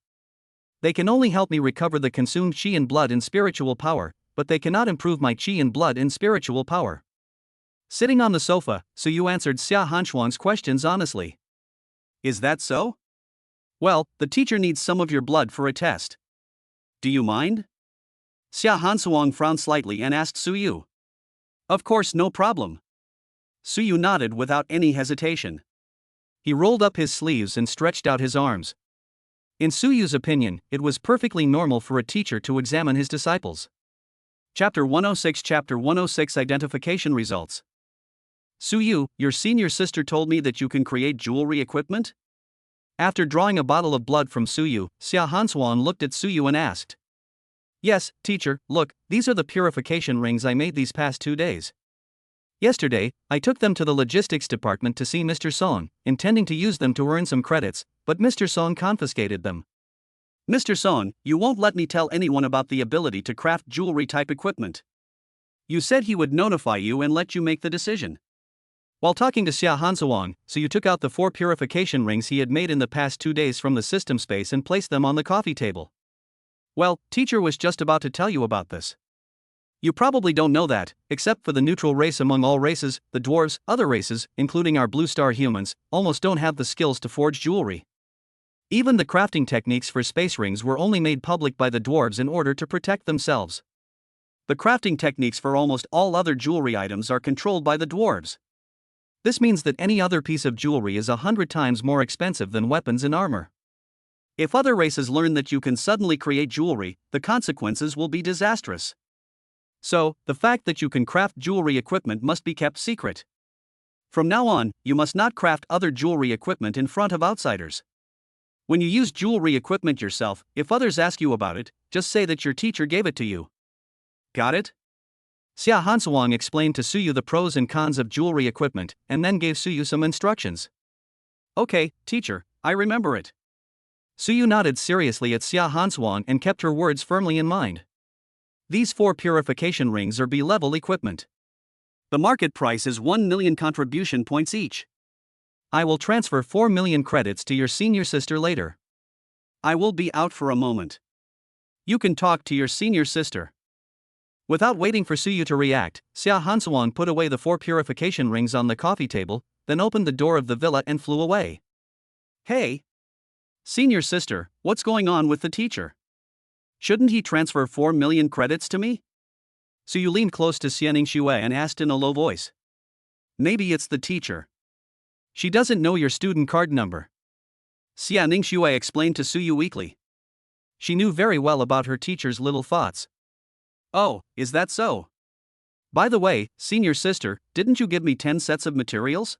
They can only help me recover the consumed qi and blood and spiritual power, but they cannot improve my qi and blood and spiritual power. Sitting on the sofa, Suyu answered Xia Hansuang's questions honestly. Is that so? Well, the teacher needs some of your blood for a test. Do you mind? Xia Hansuang frowned slightly and asked Suyu. Of course, no problem. Suyu nodded without any hesitation. He rolled up his sleeves and stretched out his arms. In Suyu's opinion, it was perfectly normal for a teacher to examine his disciples. Chapter 106 Identification Results. Suyu, your senior sister told me that you can create jewelry equipment? After drawing a bottle of blood from Suyu, Xia Hansuang looked at Suyu and asked. Yes, teacher, look, these are the purification rings I made these past 2 days. Yesterday, I took them to the logistics department to see Mr. Song, intending to use them to earn some credits, but Mr. Song confiscated them. Mr. Song, you won't let me tell anyone about the ability to craft jewelry-type equipment. You said he would notify you and let you make the decision. While talking to Xia Hansuang, Suyu took out the 4 purification rings he had made in the past 2 days from the system space and placed them on the coffee table. Well, teacher was just about to tell you about this. You probably don't know that, except for the neutral race among all races, the dwarves, other races, including our blue star humans, almost don't have the skills to forge jewelry. Even the crafting techniques for space rings were only made public by the dwarves in order to protect themselves. The crafting techniques for almost all other jewelry items are controlled by the dwarves. This means that any other piece of jewelry is 100 times more expensive than weapons and armor. If other races learn that you can suddenly create jewelry, the consequences will be disastrous. So, the fact that you can craft jewelry equipment must be kept secret. From now on, you must not craft other jewelry equipment in front of outsiders. When you use jewelry equipment yourself, if others ask you about it, just say that your teacher gave it to you. Got it? Xia Hansuang explained to Suyu the pros and cons of jewelry equipment, and then gave Suyu some instructions. Okay, teacher, I remember it. Suyu nodded seriously at Xia Hansuang and kept her words firmly in mind. These 4 purification rings are B-level equipment. The market price is 1 million contribution points each. I will transfer 4 million credits to your senior sister later. I will be out for a moment. You can talk to your senior sister. Without waiting for Suyu to react, Xia Hansuang put away the 4 purification rings on the coffee table, then opened the door of the villa and flew away. Hey! Senior sister, what's going on with the teacher? Shouldn't he transfer 4 million credits to me? Suyu leaned close to Xianingshue and asked in a low voice. Maybe it's the teacher. She doesn't know your student card number. Xianingshue explained to Suyu weakly. She knew very well about her teacher's little thoughts. Oh, is that so? By the way, senior sister, didn't you give me 10 sets of materials?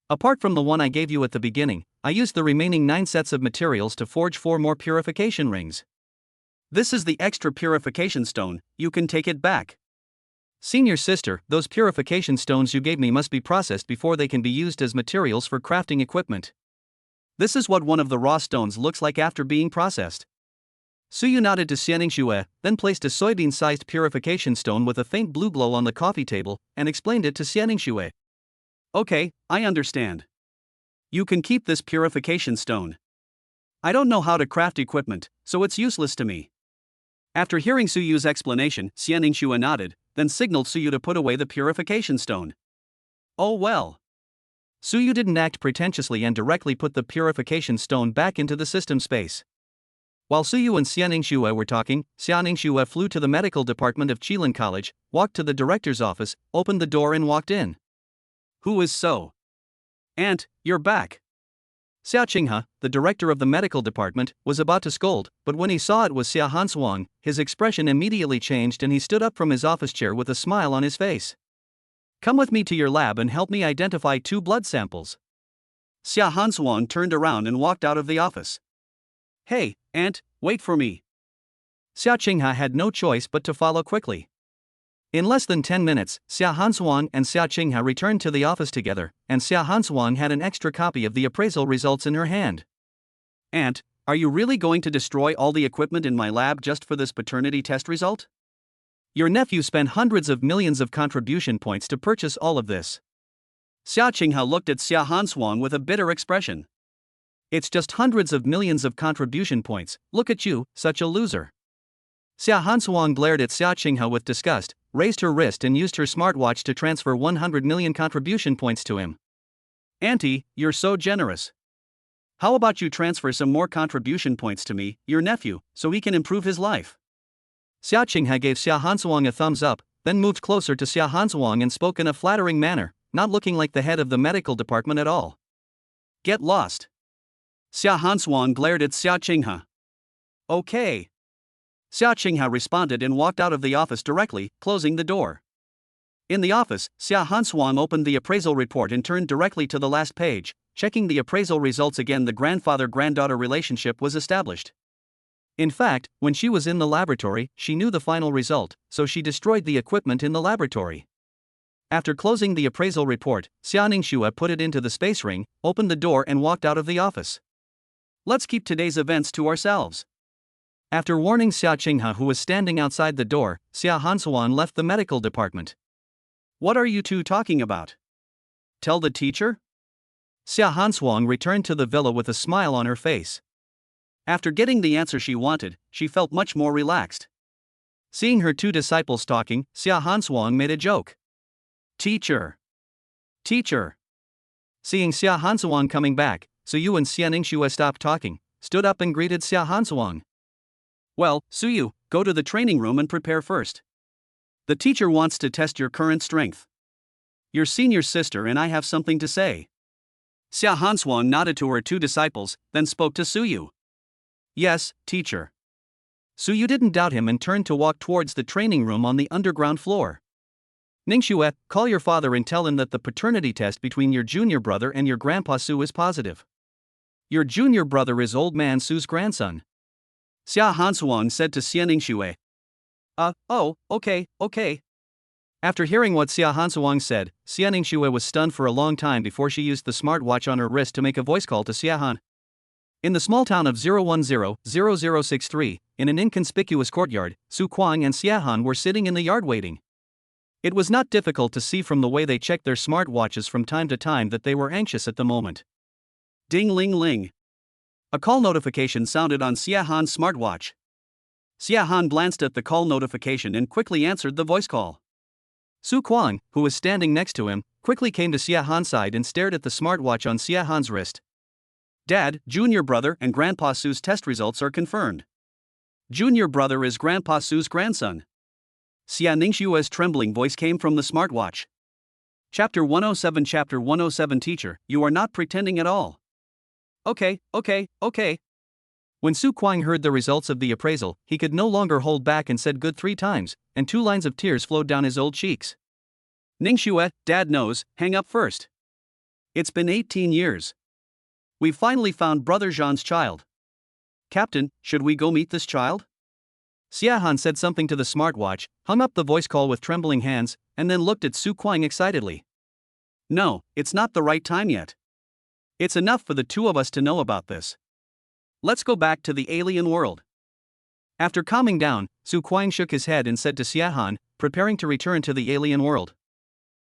Apart from the one I gave you at the beginning, I used the remaining 9 sets of materials to forge 4 more purification rings. This is the extra purification stone, you can take it back. Senior sister, those purification stones you gave me must be processed before they can be used as materials for crafting equipment. This is what one of the raw stones looks like after being processed. Suyu nodded to Xianingshue, then placed a soybean-sized purification stone with a faint blue glow on the coffee table, and explained it to Xianingshue. Okay, I understand. You can keep this purification stone. I don't know how to craft equipment, so it's useless to me. After hearing Suyu's explanation, Xianingshue nodded, then signaled Suyu to put away the purification stone. Oh well. Suyu didn't act pretentiously and directly put the purification stone back into the system space. While Suyu and Xianingshue were talking, Xianingshue flew to the medical department of Qilin College, walked to the director's office, opened the door and walked in. Who is so? Aunt, you're back. Xia Qinghe, the director of the medical department, was about to scold, but when he saw it was Xia Hanswang, his expression immediately changed and he stood up from his office chair with a smile on his face. Come with me to your lab and help me identify 2 blood samples. Xia Hanswang turned around and walked out of the office. Hey, Aunt, wait for me. Xia Qinghe had no choice but to follow quickly. In less than 10 minutes, Xia Hanswang and Xia Qinghe returned to the office together, and Xia Hanswang had an extra copy of the appraisal results in her hand. Aunt, are you really going to destroy all the equipment in my lab just for this paternity test result? Your nephew spent hundreds of millions of contribution points to purchase all of this. Xia Qinghe looked at Xia Hanswang with a bitter expression. It's just hundreds of millions of contribution points, look at you, such a loser. Xia Hanswang glared at Xia Qinghe with disgust, raised her wrist and used her smartwatch to transfer 100 million contribution points to him. Auntie, you're so generous. How about you transfer some more contribution points to me, your nephew, so he can improve his life? Xia Qinghe gave Xia Hanswang a thumbs up, then moved closer to Xia Hanswang and spoke in a flattering manner, not looking like the head of the medical department at all. Get lost. Xia Hanswang glared at Xia Qinghe. Okay. Xia Qinghe responded and walked out of the office directly, closing the door. In the office, Xia Hanswang opened the appraisal report and turned directly to the last page. Checking the appraisal results again, the grandfather-granddaughter relationship was established. In fact, when she was in the laboratory, she knew the final result, so she destroyed the equipment in the laboratory. After closing the appraisal report, Xia Ningxue put it into the space ring, opened the door and walked out of the office. Let's keep today's events to ourselves. After warning Xia Qinghe, who was standing outside the door, Xia Hanswang left the medical department. What are you 2 talking about? Tell the teacher? Xia Hanswang returned to the villa with a smile on her face. After getting the answer she wanted, she felt much more relaxed. Seeing her 2 disciples talking, Xia Hanswang made a joke. Teacher. Teacher. Seeing Xia Hanswang coming back, Suyu and Xia Ningxue stopped talking, stood up and greeted Xia Hanswang. Well, Suyu, go to the training room and prepare first. The teacher wants to test your current strength. Your senior sister and I have something to say. Xia Hanswang nodded to her 2 disciples, then spoke to Suyu. Yes, teacher. Suyu didn't doubt him and turned to walk towards the training room on the underground floor. Ningxue, call your father and tell him that the paternity test between your junior brother and your grandpa Su is positive. Your junior brother is old man Su's grandson. Xia Hanswang said to Xia Ningxue. Oh, okay. After hearing what Xia Hanswang said, Xia Ningxue was stunned for a long time before she used the smartwatch on her wrist to make a voice call to Xia Han. In the small town of 010-0063, in an inconspicuous courtyard, Su Kuang and Xia Han were sitting in the yard waiting. It was not difficult to see from the way they checked their smartwatches from time to time that they were anxious at the moment. Ding-ling-ling. A call notification sounded on Xia Han's smartwatch. Xia Han glanced at the call notification and quickly answered the voice call. Su Kuang, who was standing next to him, quickly came to Xia Han's side and stared at the smartwatch on Xia Han's wrist. Dad, junior brother and Grandpa Su's test results are confirmed. Junior brother is Grandpa Su's grandson. Xia Ningxue's trembling voice came from the smartwatch. Chapter 107 Chapter 107 Teacher, you are not pretending at all. Okay. When Su Kuang heard the results of the appraisal, he could no longer hold back and said good 3 times, and 2 lines of tears flowed down his old cheeks. Ningxue, Dad knows, hang up first. It's been 18 years. We've finally found Brother Jean's child. Captain, should we go meet this child? Xia Han said something to the smartwatch, hung up the voice call with trembling hands, and then looked at Su Kuang excitedly. No, it's not the right time yet. It's enough for the 2 of us to know about this. Let's go back to the alien world. After calming down, Su Kuang shook his head and said to Xia Han, preparing to return to the alien world.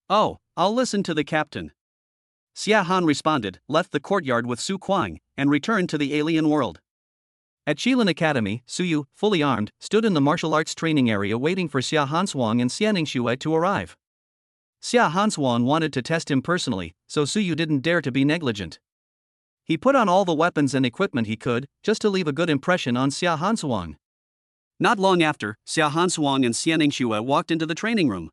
Oh, I'll listen to the captain. Xia Han responded, left the courtyard with Su Kuang, and returned to the alien world. At Qilin Academy, Suyu, fully armed, stood in the martial arts training area waiting for Xia Hanswang and Xia Ningxue to arrive. Xia Hanswang wanted to test him personally, so Suyu didn't dare to be negligent. He put on all the weapons and equipment he could, just to leave a good impression on Xia Hanswang. Not long after, Xia Hanswang and Xia Ningxue walked into the training room.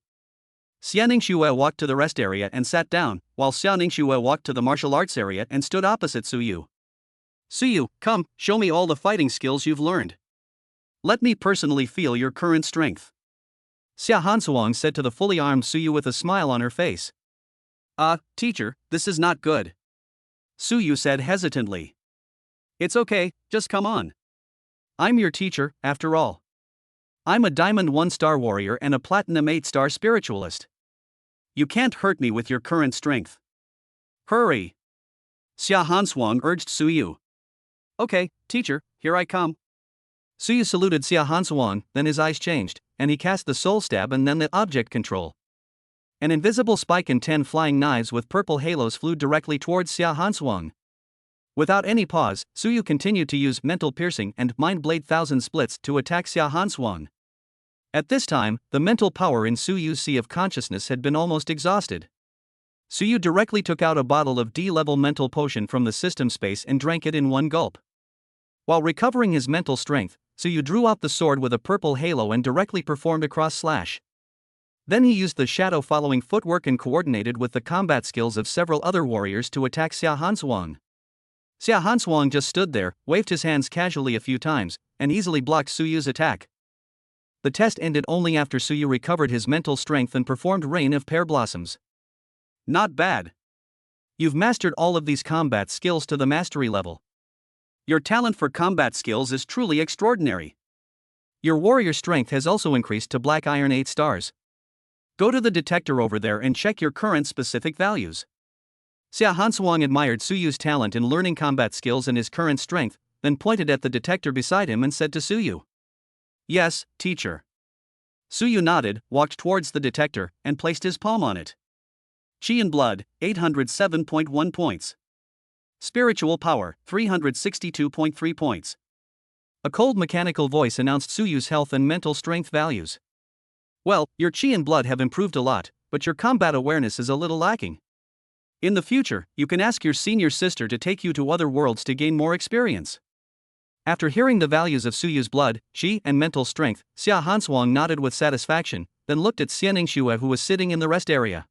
Xianing Xue walked to the rest area and sat down, while Xianing Xue walked to the martial arts area and stood opposite Suyu. Suyu, come, show me all the fighting skills you've learned. Let me personally feel your current strength. Xia Hansuang said to the fully armed Suyu with a smile on her face. Teacher, this is not good. Suyu said hesitantly. It's okay, just come on. I'm your teacher, after all. I'm a Diamond 1-star warrior and a Platinum 8-star spiritualist. You can't hurt me with your current strength. Hurry! Xia Hansuang urged Suyu. Okay, teacher, here I come. Suyu saluted Xia Hansuang, then his eyes changed, and he cast the soul stab and then the object control. An invisible spike and 10 flying knives with purple halos flew directly towards Xia Hansuang. Without any pause, Suyu continued to use mental piercing and mind blade thousand splits to attack Xia Hansuang. At this time, the mental power in Suyu's sea of consciousness had been almost exhausted. Suyu directly took out a bottle of D-level mental potion from the system space and drank it in one gulp. While recovering his mental strength, Suyu drew out the sword with a purple halo and directly performed a cross slash. Then he used the shadow-following footwork and coordinated with the combat skills of several other warriors to attack Xia Hansuang. Xia Hansuang just stood there, waved his hands casually a few times, and easily blocked Suyu's attack. The test ended only after Suyu recovered his mental strength and performed Rain of Pear Blossoms. Not bad. You've mastered all of these combat skills to the mastery level. Your talent for combat skills is truly extraordinary. Your warrior strength has also increased to Black Iron 8 stars. Go to the detector over there and check your current specific values. Xia Hansuang admired Suyu's talent in learning combat skills and his current strength, then pointed at the detector beside him and said to Suyu. Yes, teacher. Suyu nodded, walked towards the detector, and placed his palm on it. Chi and blood, 807.1 points. Spiritual power, 362.3 points. A cold mechanical voice announced Suyu's health and mental strength values. Well, your chi and blood have improved a lot, but your combat awareness is a little lacking. In the future, you can ask your senior sister to take you to other worlds to gain more experience. After hearing the values of Suyu's blood, chi, and mental strength, Xia Hansuang nodded with satisfaction, then looked at Xianing Xue who was sitting in the rest area.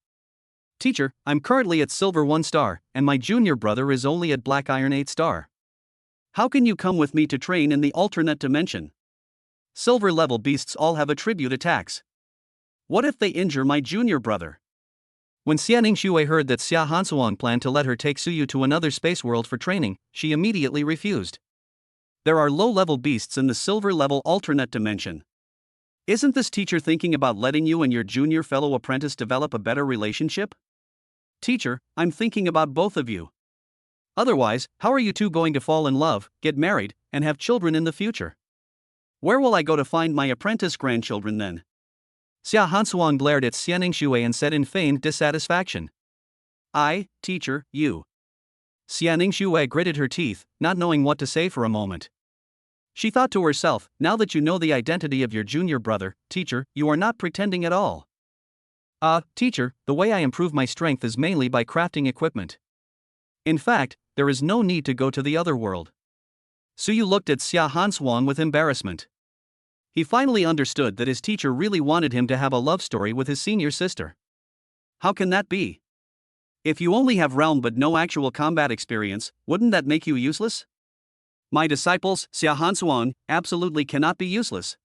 Teacher, I'm currently at Silver 1 star, and my junior brother is only at Black Iron 8 star. How can you come with me to train in the alternate dimension? Silver level beasts all have attribute attacks. What if they injure my junior brother? When Xianing Xue heard that Xia Hansuang planned to let her take Suyu to another space world for training, she immediately refused. There are low-level beasts in the silver-level alternate dimension. Isn't this teacher thinking about letting you and your junior fellow apprentice develop a better relationship? Teacher, I'm thinking about both of you. Otherwise, how are you two going to fall in love, get married, and have children in the future? Where will I go to find my apprentice grandchildren then? Xia Hansuang glared at Xianing Xue and said in feigned dissatisfaction. Teacher, you. Xianing Xue gritted her teeth, not knowing what to say for a moment. She thought to herself, now that you know the identity of your junior brother, teacher, you are not pretending at all. Teacher, the way I improve my strength is mainly by crafting equipment. In fact, there is no need to go to the other world. Suyu looked at Xia Hansuang with embarrassment. He finally understood that his teacher really wanted him to have a love story with his senior sister. How can that be? If you only have realm but no actual combat experience, wouldn't that make you useless? My disciples, Xia Hansuang, absolutely cannot be useless.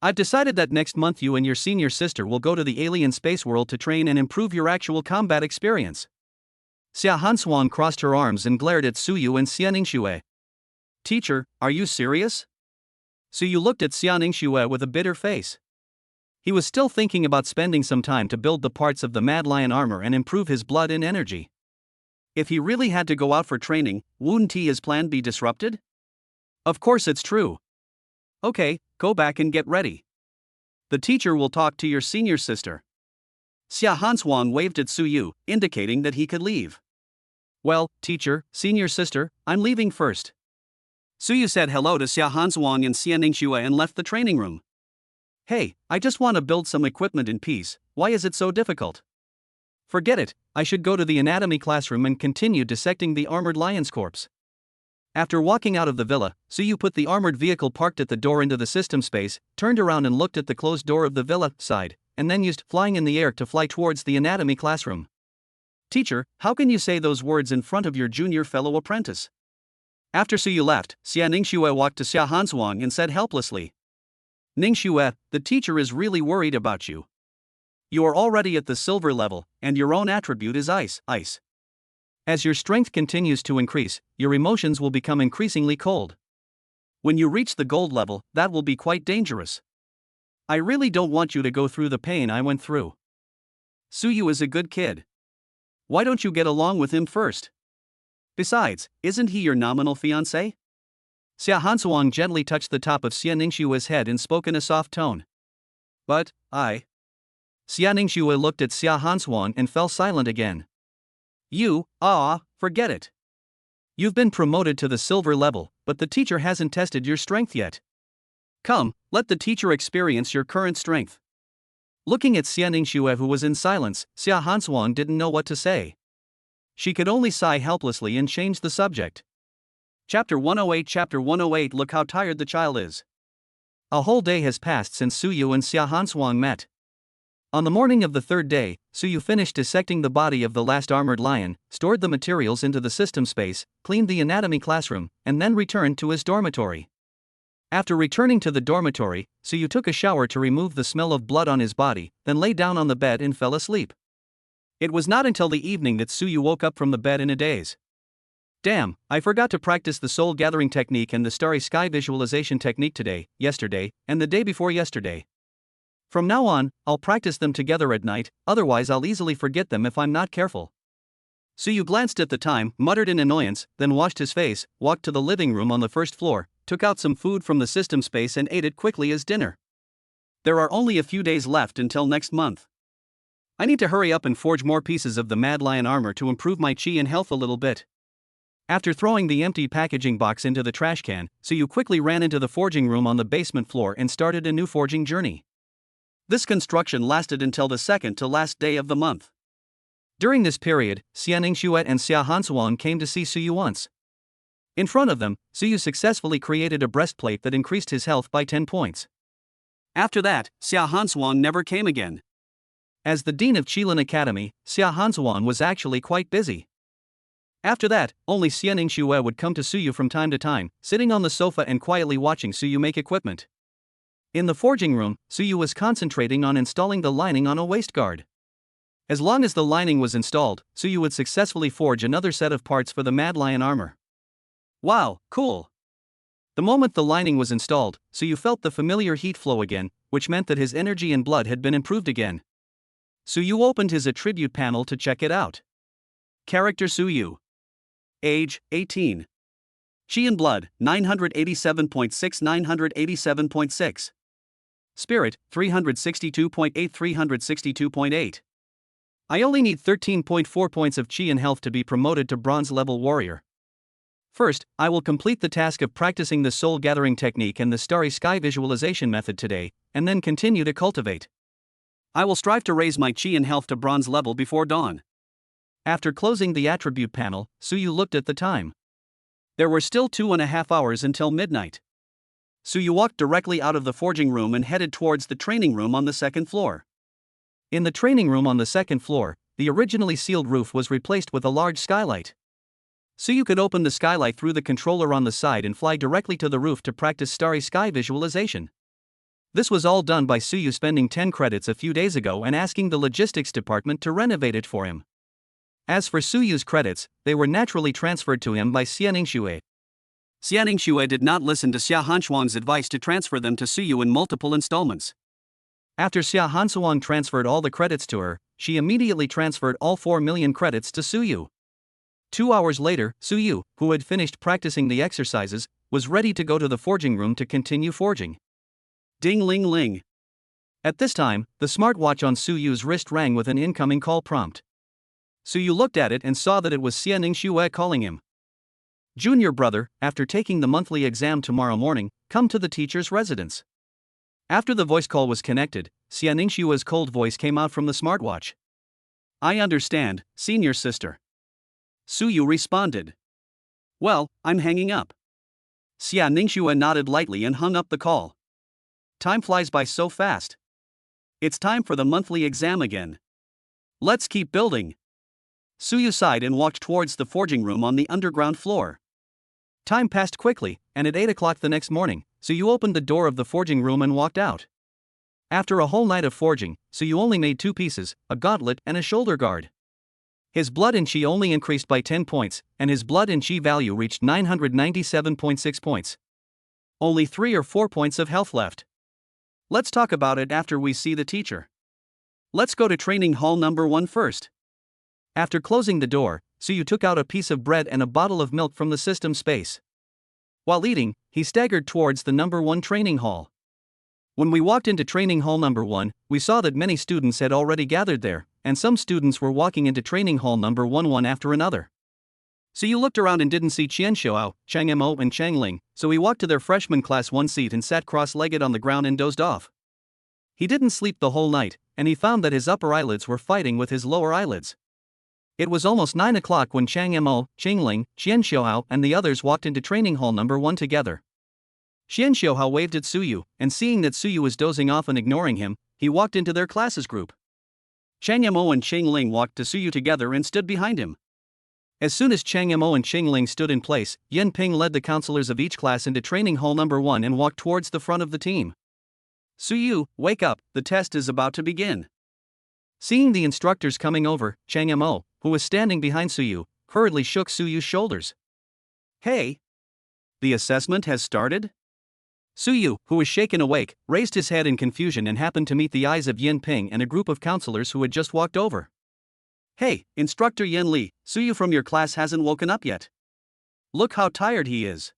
I've decided that next month you and your senior sister will go to the alien space world to train and improve your actual combat experience. Xia Hansuang crossed her arms and glared at Suyu and Xianing Xue. Teacher, are you serious? Suyu looked at Xianing Xue with a bitter face. He was still thinking about spending some time to build the parts of the Mad Lion armor and improve his blood and energy. If he really had to go out for training, wouldn't his plan be disrupted? Of course it's true. Okay, go back and get ready. The teacher will talk to your senior sister. Xia Hansuang waved at Suyu, indicating that he could leave. Well, teacher, senior sister, I'm leaving first. Suyu said hello to Xia Hansuang and Xianing Xue and left the training room. Hey, I just want to build some equipment in peace, why is it so difficult? Forget it, I should go to the anatomy classroom and continue dissecting the armored lion's corpse. After walking out of the villa, Suyu put the armored vehicle parked at the door into the system space, turned around and looked at the closed door of the villa side, and then used flying in the air to fly towards the anatomy classroom. Teacher, how can you say those words in front of your junior fellow apprentice? After Suyu left, Xia Ningxue walked to Xia Hansuang and said helplessly. Ningxue, the teacher is really worried about you. You are already at the silver level, and your own attribute is ice. As your strength continues to increase, your emotions will become increasingly cold. When you reach the gold level, that will be quite dangerous. I really don't want you to go through the pain I went through. Suyu is a good kid. Why don't you get along with him first? Besides, isn't he your nominal fiancé? Xia Hansuang gently touched the top of Xia Ningxue's head and spoke in a soft tone. But, Xia Ningxue looked at Xia Hansuang and fell silent again. Forget it. You've been promoted to the silver level, but the teacher hasn't tested your strength yet. Come, let the teacher experience your current strength. Looking at Xia Ningxue, who was in silence, Xia Hansuang didn't know what to say. She could only sigh helplessly and change the subject. Chapter 108. Look how tired the child is. A whole day has passed since Suyu and Xia Hansuang met. On the morning of the third day, Suyu finished dissecting the body of the last armored lion, stored the materials into the system space, cleaned the anatomy classroom, and then returned to his dormitory. After returning to the dormitory, Suyu took a shower to remove the smell of blood on his body, then lay down on the bed and fell asleep. It was not until the evening that Suyu woke up from the bed in a daze. Damn, I forgot to practice the soul gathering technique and the starry sky visualization technique today, yesterday, and the day before yesterday. From now on, I'll practice them together at night, otherwise I'll easily forget them if I'm not careful. Suyu glanced at the time, muttered in annoyance, then washed his face, walked to the living room on the first floor, took out some food from the system space and ate it quickly as dinner. There are only a few days left until next month. I need to hurry up and forge more pieces of the Mad Lion armor to improve my chi and health a little bit. After throwing the empty packaging box into the trash can, Suyu quickly ran into the forging room on the basement floor and started a new forging journey. This construction lasted until the second to last day of the month. During this period, Xia Ningxue and Xia Hansuang came to see Suyu once. In front of them, Suyu successfully created a breastplate that increased his health by 10 points. After that, Xia Hansuang never came again. As the dean of Qilin Academy, Xia Hansuang was actually quite busy. After that, only Xia Ningxue would come to Suyu from time to time, sitting on the sofa and quietly watching Suyu make equipment. In the forging room, Suyu was concentrating on installing the lining on a waistguard. As long as the lining was installed, Suyu would successfully forge another set of parts for the Mad Lion armor. Wow, cool! The moment the lining was installed, Suyu felt the familiar heat flow again, which meant that his energy and blood had been improved again. Suyu opened his attribute panel to check it out. Character Suyu. Age, 18. Chi and blood, 987.6 987.6. Spirit, 362.8 362.8. I only need 13.4 points of chi and health to be promoted to bronze level warrior. First, I will complete the task of practicing the soul gathering technique and the starry sky visualization method today, and then continue to cultivate. I will strive to raise my chi and health to bronze level before dawn. After closing the attribute panel, Suyu looked at the time. There were still 2.5 hours until midnight. Suyu walked directly out of the forging room and headed towards the training room on the second floor. In the training room on the second floor, the originally sealed roof was replaced with a large skylight. Suyu could open the skylight through the controller on the side and fly directly to the roof to practice starry sky visualization. This was all done by Suyu spending 10 credits a few days ago and asking the logistics department to renovate it for him. As for Suyu's credits, they were naturally transferred to him by Xia Ningxue. Xia Ningxue did not listen to Xia Hansuang's advice to transfer them to Suyu in multiple installments. After Xia Hansuang transferred all the credits to her, she immediately transferred all 4 million credits to Suyu. 2 hours later, Suyu, who had finished practicing the exercises, was ready to go to the forging room to continue forging. Ding-ling-ling. At this time, the smartwatch on Suyu's wrist rang with an incoming call prompt. Suyu looked at it and saw that it was Xia Ningxue calling him. Junior brother, after taking the monthly exam tomorrow morning, come to the teacher's residence. After the voice call was connected, Xia Ningxue's cold voice came out from the smartwatch. I understand, senior sister. Suyu responded. Well, I'm hanging up. Xia Ningxue nodded lightly and hung up the call. Time flies by so fast. It's time for the monthly exam again. Let's keep building. Suyu sighed and walked towards the forging room on the underground floor. Time passed quickly, and at 8 o'clock the next morning, Suyu opened the door of the forging room and walked out. After a whole night of forging, Suyu only made 2 pieces, a gauntlet and a shoulder guard. His blood and chi only increased by 10 points, and his blood and chi value reached 997.6 points. Only 3 or 4 points of health left. Let's talk about it after we see the teacher. Let's go to training hall number 1 first. After closing the door, Suyu took out a piece of bread and a bottle of milk from the system space. While eating, he staggered towards the number 1 training hall. When we walked into training hall number 1, we saw that many students had already gathered there, and some students were walking into training hall number 1 one after another. Suyu looked around and didn't see Qian Xiao, Chang Mo and Chang Ling, so he walked to their freshman class 1 seat and sat cross-legged on the ground and dozed off. He didn't sleep the whole night, and he found that his upper eyelids were fighting with his lower eyelids. It was almost 9 o'clock when Chang Mo, Chang Ling, Qian Xiao and the others walked into training hall number 1 together. Qian Xiao waved at Suyu, and seeing that Suyu was dozing off and ignoring him, he walked into their classes group. Chang Mo and Chang Ling walked to Suyu together and stood behind him. As soon as Chang Mo and Chang Ling stood in place, Yan Ping led the counselors of each class into training hall number 1 and walked towards the front of the team. Suyu, wake up, the test is about to begin. Seeing the instructors coming over, Chang Mo, who was standing behind Suyu, hurriedly shook Suyu's shoulders. Hey! The assessment has started? Suyu, who was shaken awake, raised his head in confusion and happened to meet the eyes of Yan Ping and a group of counselors who had just walked over. Hey, Instructor Yan Li, Suyu from your class hasn't woken up yet. Look how tired he is.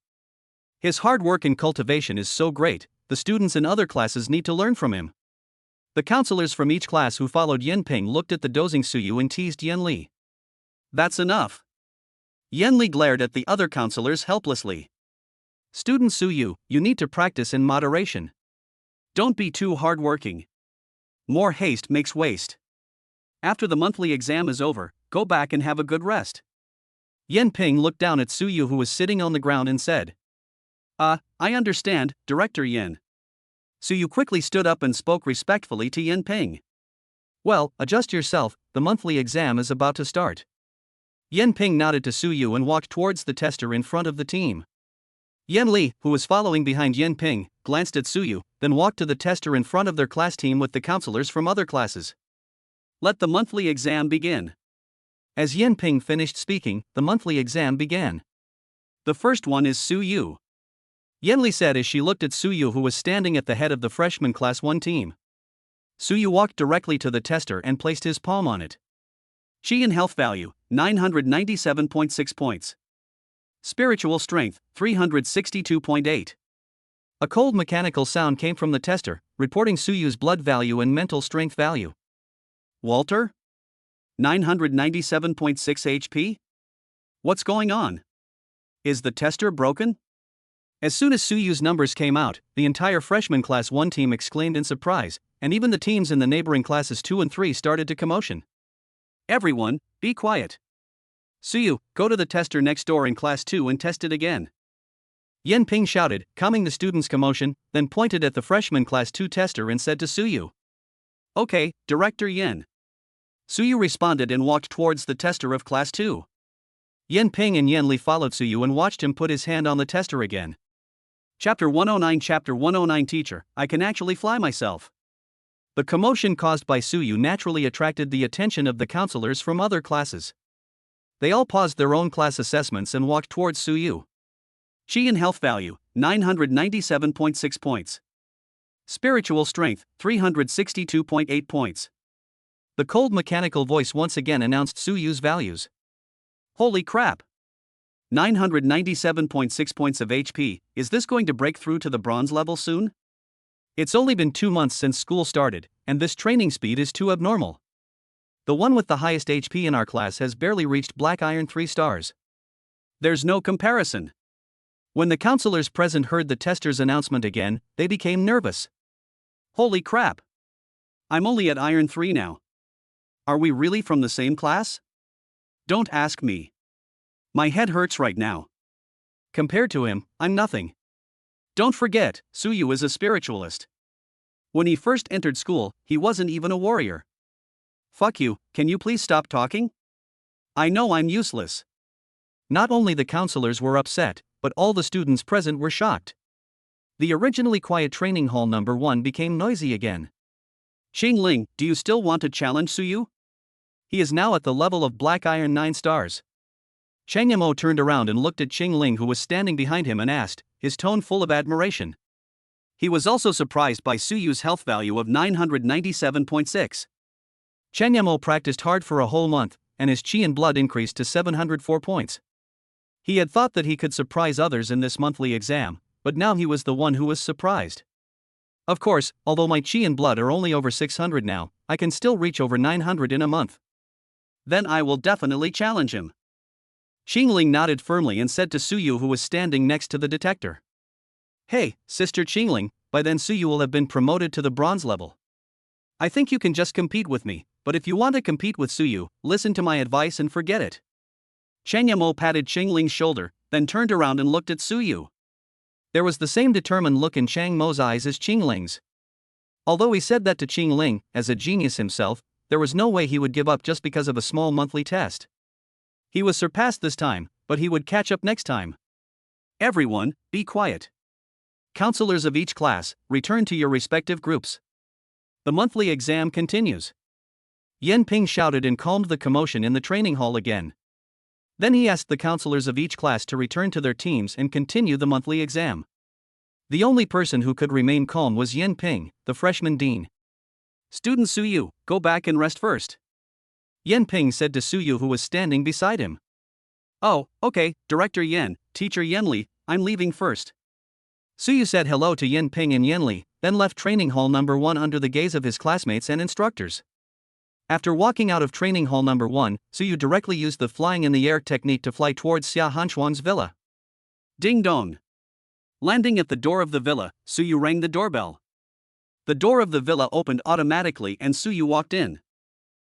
His hard work and cultivation is so great, the students in other classes need to learn from him. The counselors from each class who followed Yan Ping looked at the dozing Suyu and teased Yan Li. That's enough. Yan Li glared at the other counselors helplessly. Student Suyu, you need to practice in moderation. Don't be too hardworking. More haste makes waste. After the monthly exam is over, go back and have a good rest. Yan Ping looked down at Suyu who was sitting on the ground and said. I understand, Director Yan. Suyu quickly stood up and spoke respectfully to Yan Ping. Well, adjust yourself, the monthly exam is about to start. Yan Ping nodded to Suyu and walked towards the tester in front of the team. Yan Li, who was following behind Yan Ping, glanced at Suyu, then walked to the tester in front of their class team with the counselors from other classes. Let the monthly exam begin. As Yan Ping finished speaking, the monthly exam began. The first one is Suyu. Yan Li said as she looked at Suyu who was standing at the head of the freshman class 1 team. Suyu walked directly to the tester and placed his palm on it. Chi and health value, 997.6 points. Spiritual strength, 362.8. A cold mechanical sound came from the tester, reporting Suyu's blood value and mental strength value. Walter? 997.6 HP? What's going on? Is the tester broken? As soon as Suyu's numbers came out, the entire freshman class 1 team exclaimed in surprise, and even the teams in the neighboring classes 2 and 3 started to commotion. Everyone, be quiet. Suyu, go to the tester next door in class 2 and test it again. Yan Ping shouted, calming the students' commotion, then pointed at the freshman class 2 tester and said to Suyu. Okay, Director Yan. Suyu responded and walked towards the tester of class 2. Yan Ping and Yan Li followed Suyu and watched him put his hand on the tester again. Chapter 109 Chapter 109 Teacher, I can actually fly myself. The commotion caused by Suyu naturally attracted the attention of the counselors from other classes. They all paused their own class assessments and walked towards Suyu. Chi and health value, 997.6 points. Spiritual strength, 362.8 points. The cold mechanical voice once again announced Suyu's values. Holy crap! 997.6 points of HP, is this going to break through to the bronze level soon? It's only been 2 months since school started, and this training speed is too abnormal. The one with the highest HP in our class has barely reached Black Iron 3 stars. There's no comparison. When the counselors present heard the tester's announcement again, they became nervous. Holy crap! I'm only at Iron 3 now. Are we really from the same class? Don't ask me. My head hurts right now. Compared to him, I'm nothing. Don't forget, Suyu is a spiritualist. When he first entered school, he wasn't even a warrior. Fuck you, can you please stop talking? I know I'm useless. Not only the counselors were upset, but all the students present were shocked. The originally quiet training hall number 1 became noisy again. Qingling, do you still want to challenge Suyu? He is now at the level of Black Iron 9 stars. Chang Yamo turned around and looked at Qingling, who was standing behind him, and asked, his tone full of admiration. He was also surprised by Suyu's health value of 997.6. Chang Yamo practiced hard for a whole month, and his chi and blood increased to 704 points. He had thought that he could surprise others in this monthly exam, but now he was the one who was surprised. Of course, although my chi and blood are only over 600 now, I can still reach over 900 in a month. Then I will definitely challenge him. Qingling nodded firmly and said to Suyu, who was standing next to the detector. Hey, Sister Qingling, by then Suyu will have been promoted to the bronze level. I think you can just compete with me, but if you want to compete with Suyu, listen to my advice and forget it. Chang Yamo patted Qingling's shoulder, then turned around and looked at Suyu. There was the same determined look in Chang Mo's eyes as Qingling's. Although he said that to Qingling, as a genius himself, there was no way he would give up just because of a small monthly test. He was surpassed this time, but he would catch up next time. Everyone, be quiet. Counselors of each class, return to your respective groups. The monthly exam continues. Yan Ping shouted and calmed the commotion in the training hall again. Then he asked the counselors of each class to return to their teams and continue the monthly exam. The only person who could remain calm was Yan Ping, the freshman dean. Student Suyu, go back and rest first. Yan Ping said to Suyu, who was standing beside him. Oh, okay, Director Yan, Teacher Yanli, I'm leaving first. Suyu said hello to Yan Ping and Yanli, then left training hall number 1 under the gaze of his classmates and instructors. After walking out of training hall number 1, Suyu directly used the flying in the air technique to fly towards Xia Hanshuang's villa. Ding dong. Landing at the door of the villa, Suyu rang the doorbell. The door of the villa opened automatically and Suyu walked in.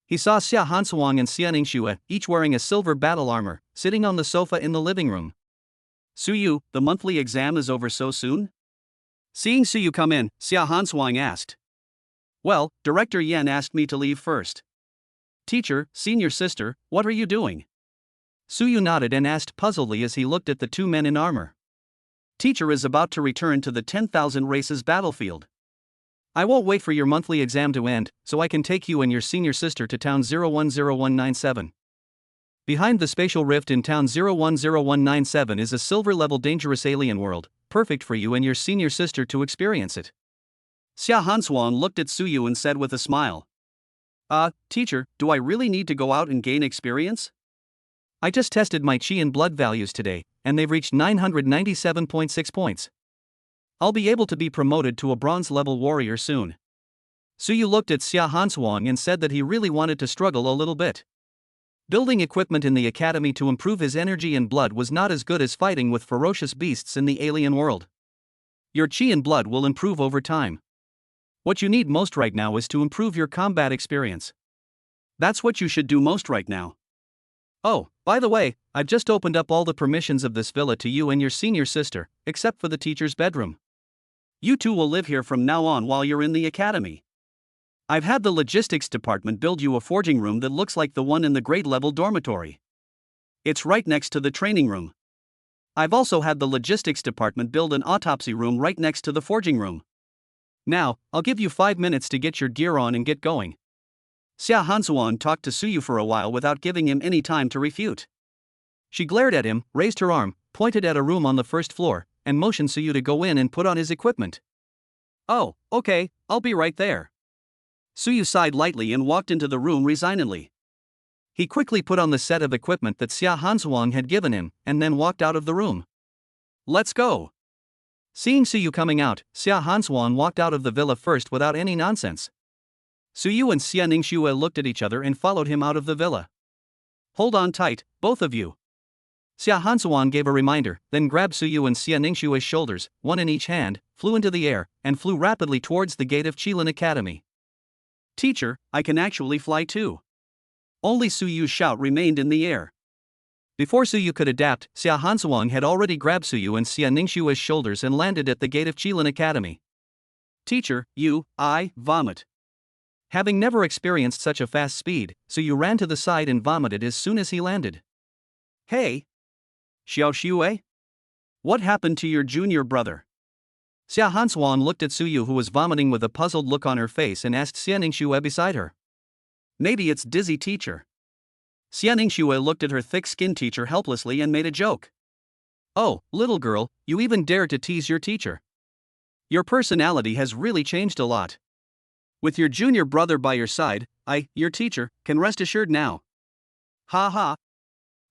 He saw Xia Hanshuang and Xia Ningxue, each wearing a silver battle armor, sitting on the sofa in the living room. Suyu, the monthly exam is over so soon? Seeing Suyu come in, Xia Hanshuang asked. Well, Director Yan asked me to leave first. Teacher, senior sister, what are you doing? Suyu nodded and asked puzzledly as he looked at the two men in armor. Teacher is about to return to the 10,000 races battlefield. I won't wait for your monthly exam to end, so I can take you and your senior sister to town 010197. Behind the spatial rift in town 010197 is a silver-level dangerous alien world, perfect for you and your senior sister to experience it. Xia Hanshuang looked at Suyu and said with a smile. Teacher, do I really need to go out and gain experience? I just tested my chi and blood values today, and they've reached 997.6 points. I'll be able to be promoted to a bronze-level warrior soon. Suyu looked at Xia Hanshuang and said that he really wanted to struggle a little bit. Building equipment in the academy to improve his energy and blood was not as good as fighting with ferocious beasts in the alien world. Your chi and blood will improve over time. What you need most right now is to improve your combat experience. That's what you should do most right now. Oh, by the way, I've just opened up all the permissions of this villa to you and your senior sister, except for the teacher's bedroom. You two will live here from now on while you're in the academy. I've had the logistics department build you a forging room that looks like the one in the grade-level dormitory. It's right next to the training room. I've also had the logistics department build an autopsy room right next to the forging room. Now, I'll give you 5 minutes to get your gear on and get going. Xia Hanshuang talked to Suyu for a while without giving him any time to refute. She glared at him, raised her arm, pointed at a room on the first floor, and motioned Suyu to go in and put on his equipment. Oh, okay, I'll be right there. Suyu sighed lightly and walked into the room resignedly. He quickly put on the set of equipment that Xia Hanshuang had given him, and then walked out of the room. Let's go. Seeing Suyu coming out, Xia Hanshuang walked out of the villa first without any nonsense. Suyu and Xia Ningxue looked at each other and followed him out of the villa. Hold on tight, both of you. Xia Hanshuang gave a reminder, then grabbed Suyu and Xia Ningxue's shoulders, one in each hand, flew into the air, and flew rapidly towards the gate of Qilin Academy. Teacher, I can actually fly too. Only Suyu's shout remained in the air. Before Suyu could adapt, Xia Hanshuang had already grabbed Suyu and Xia Ningxue's shoulders and landed at the gate of Qilin Academy. Teacher, I vomit. Having never experienced such a fast speed, Suyu ran to the side and vomited as soon as he landed. Hey! Xiao Xue? What happened to your junior brother? Xia Hansuan looked at Suyu, who was vomiting, with a puzzled look on her face, and asked Xianing Xue beside her. Maybe it's dizzy, teacher. Xianing Xue looked at her thick-skinned teacher helplessly and made a joke. Oh, little girl, you even dare to tease your teacher. Your personality has really changed a lot. With your junior brother by your side, your teacher, can rest assured now. Ha ha.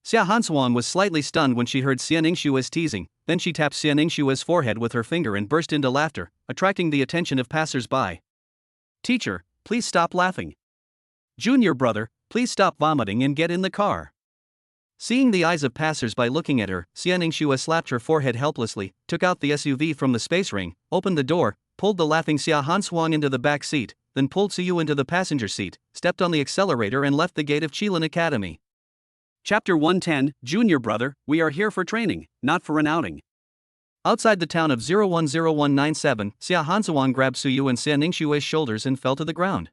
Xia Hansuan was slightly stunned when she heard Xianing Xue's teasing, then she tapped Xianing Xue's forehead with her finger and burst into laughter, attracting the attention of passers-by. Teacher, please stop laughing. Junior brother, please stop vomiting and get in the car. Seeing the eyes of passers-by looking at her, Xianing Xue slapped her forehead helplessly, took out the SUV from the space ring, opened the door, pulled the laughing Xia Hansuan into the back seat, then pulled Suyu into the passenger seat, stepped on the accelerator and left the gate of Qilin Academy. Chapter 110, Junior Brother, we are here for training, not for an outing. Outside the town of 010197, Xia Hansuan grabbed Suyu and Xianing Xue's shoulders and fell to the ground.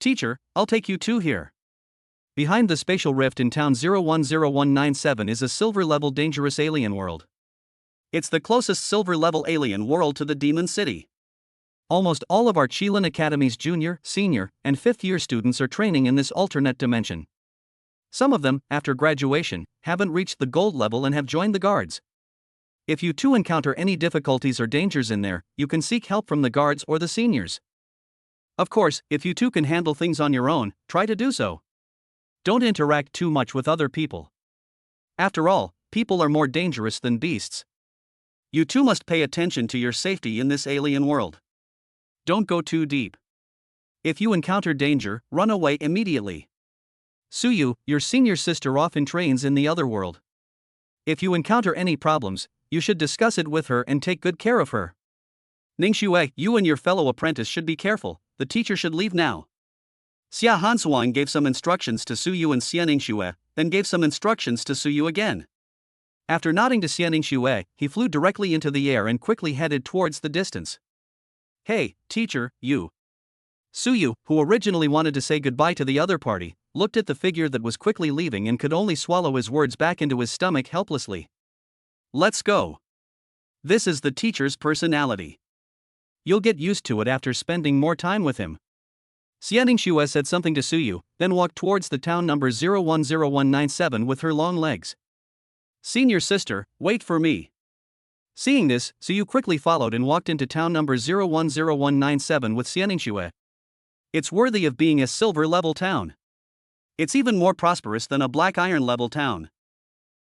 Teacher, I'll take you too here. Behind the spatial rift in town 010197 is a silver-level dangerous alien world. It's the closest silver-level alien world to the Demon City. Almost all of our Qilin Academy's junior, senior, and fifth-year students are training in this alternate dimension. Some of them, after graduation, haven't reached the gold level and have joined the guards. If you too encounter any difficulties or dangers in there, you can seek help from the guards or the seniors. Of course, if you too can handle things on your own, try to do so. Don't interact too much with other people. After all, people are more dangerous than beasts. You too must pay attention to your safety in this alien world. Don't go too deep. If you encounter danger, run away immediately. Suyu, your senior sister, often trains in the other world. If you encounter any problems, you should discuss it with her and take good care of her. Ningxue, you and your fellow apprentice should be careful, the teacher should leave now. Xia Hansuan gave some instructions to Suyu and Xianing Xue, then gave some instructions to Suyu again. After nodding to Xianing Xue, he flew directly into the air and quickly headed towards the distance. Hey, teacher, you. Suyu, who originally wanted to say goodbye to the other party, looked at the figure that was quickly leaving and could only swallow his words back into his stomach helplessly. Let's go. This is the teacher's personality. You'll get used to it after spending more time with him. Xianing Xue said something to Suyu, then walked towards the town number 010197 with her long legs. Senior sister, wait for me. Seeing this, Suyu quickly followed and walked into town number 010197 with Xianing Xue. It's worthy of being a silver-level town. It's even more prosperous than a black iron-level town.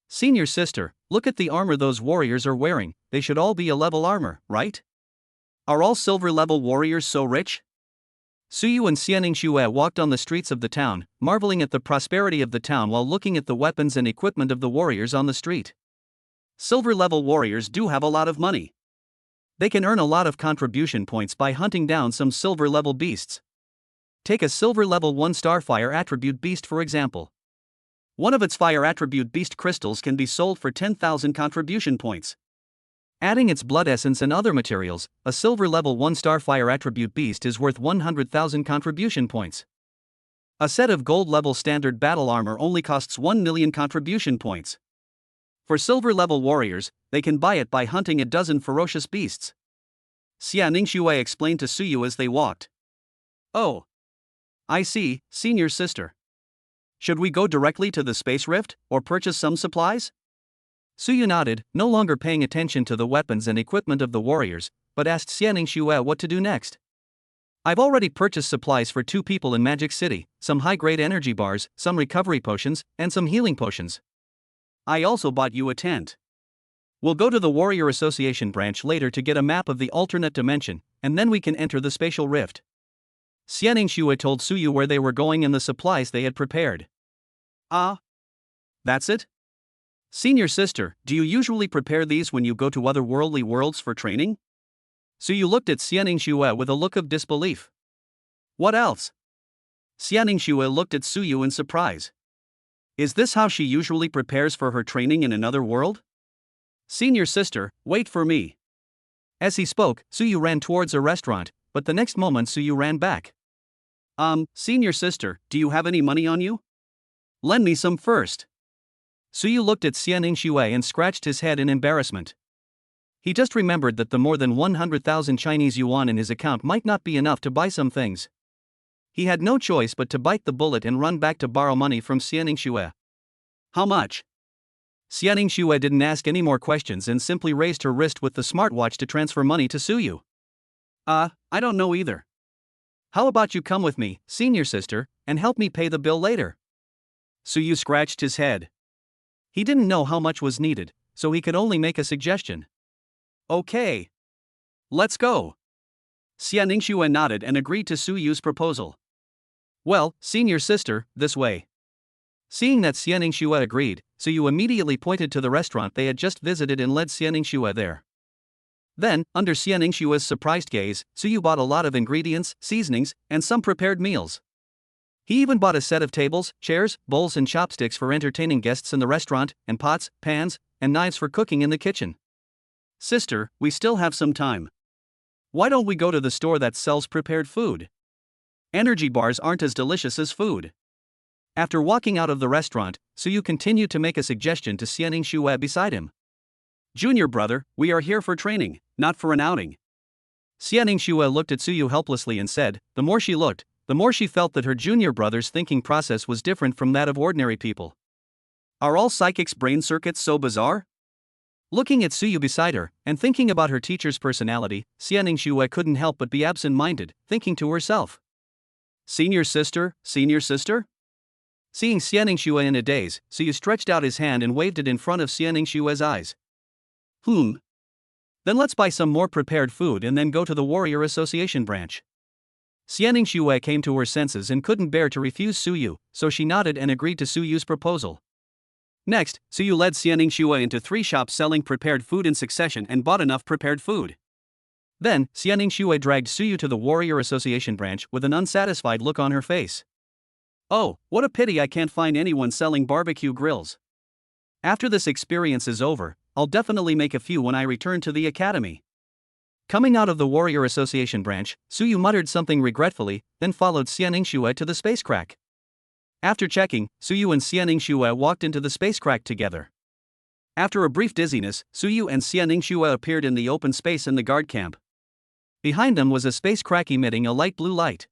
Senior sister, look at the armor those warriors are wearing, they should all be a level armor, right? Are all silver-level warriors so rich? Suyu and Xianing Xue walked on the streets of the town, marveling at the prosperity of the town while looking at the weapons and equipment of the warriors on the street. Silver-level warriors do have a lot of money. They can earn a lot of contribution points by hunting down some silver-level beasts. Take a silver-level 1-star fire attribute beast for example. One of its fire attribute beast crystals can be sold for 10,000 contribution points. Adding its blood essence and other materials, a silver-level 1-star fire attribute beast is worth 100,000 contribution points. A set of gold-level standard battle armor only costs 1 million contribution points. For silver-level warriors, they can buy it by hunting a dozen ferocious beasts. Xianing Xue explained to Suyu as they walked. Oh. I see, senior sister. Should we go directly to the space rift, or purchase some supplies? Suyu nodded, no longer paying attention to the weapons and equipment of the warriors, but asked Xianing Xue what to do next. I've already purchased supplies for 2 people in Magic City, some high-grade energy bars, some recovery potions, and some healing potions. I also bought you a tent. We'll go to the Warrior Association branch later to get a map of the alternate dimension, and then we can enter the spatial rift. Xianing Xue told Suyu where they were going and the supplies they had prepared. Ah. That's it? Senior sister, do you usually prepare these when you go to otherworldly worlds for training? Suyu looked at Xianing Xue with a look of disbelief. What else? Xianing Xue looked at Suyu in surprise. Is this how she usually prepares for her training in another world? Senior sister, wait for me. As he spoke, Suyu ran towards a restaurant, but the next moment Suyu ran back. Senior sister, do you have any money on you? Lend me some first. Suyu looked at Xianing Xue and scratched his head in embarrassment. He just remembered that the more than 100,000 Chinese yuan in his account might not be enough to buy some things. He had no choice but to bite the bullet and run back to borrow money from Xianing Xue. How much? Xianing Xue didn't ask any more questions and simply raised her wrist with the smartwatch to transfer money to Suyu. I don't know either. How about you come with me, senior sister, and help me pay the bill later? Suyu scratched his head. He didn't know how much was needed, so he could only make a suggestion. Okay. Let's go. Xianing Xue nodded and agreed to Suyu's proposal. Well, senior sister, this way. Seeing that Xianing Xue agreed, Suyu immediately pointed to the restaurant they had just visited and led Xianing Xue there. Then, under Xianing Xue's surprised gaze, Suyu bought a lot of ingredients, seasonings, and some prepared meals. He even bought a set of tables, chairs, bowls and chopsticks for entertaining guests in the restaurant, and pots, pans, and knives for cooking in the kitchen. Sister, we still have some time. Why don't we go to the store that sells prepared food? Energy bars aren't as delicious as food. After walking out of the restaurant, Suyu continued to make a suggestion to Xianing Xue beside him. Junior brother, we are here for training, not for an outing. Xianing Xue looked at Suyu helplessly and said, the more she looked, the more she felt that her junior brother's thinking process was different from that of ordinary people. Are all psychics' brain circuits so bizarre? Looking at Suyu beside her, and thinking about her teacher's personality, Xianing Xue couldn't help but be absent-minded, thinking to herself. Senior sister, senior sister? Seeing Xianing Xue in a daze, Suyu stretched out his hand and waved it in front of Xianing Xue's eyes. Then let's buy some more prepared food and then go to the Warrior Association branch. Xianing Xue came to her senses and couldn't bear to refuse Suyu, so she nodded and agreed to Suyu's proposal. Next, Suyu led Xianing Xue into 3 shops selling prepared food in succession and bought enough prepared food. Then, Xianing Xue dragged Suyu to the Warrior Association branch with an unsatisfied look on her face. Oh, what a pity I can't find anyone selling barbecue grills. After this experience is over, I'll definitely make a few when I return to the academy. Coming out of the Warrior Association branch, Suyu muttered something regretfully, then followed Xianing Xue to the space crack. After checking, Suyu and Xianing Xue walked into the space crack together. After a brief dizziness, Suyu and Xianing Xue appeared in the open space in the guard camp. Behind them was a space crack emitting a light blue light.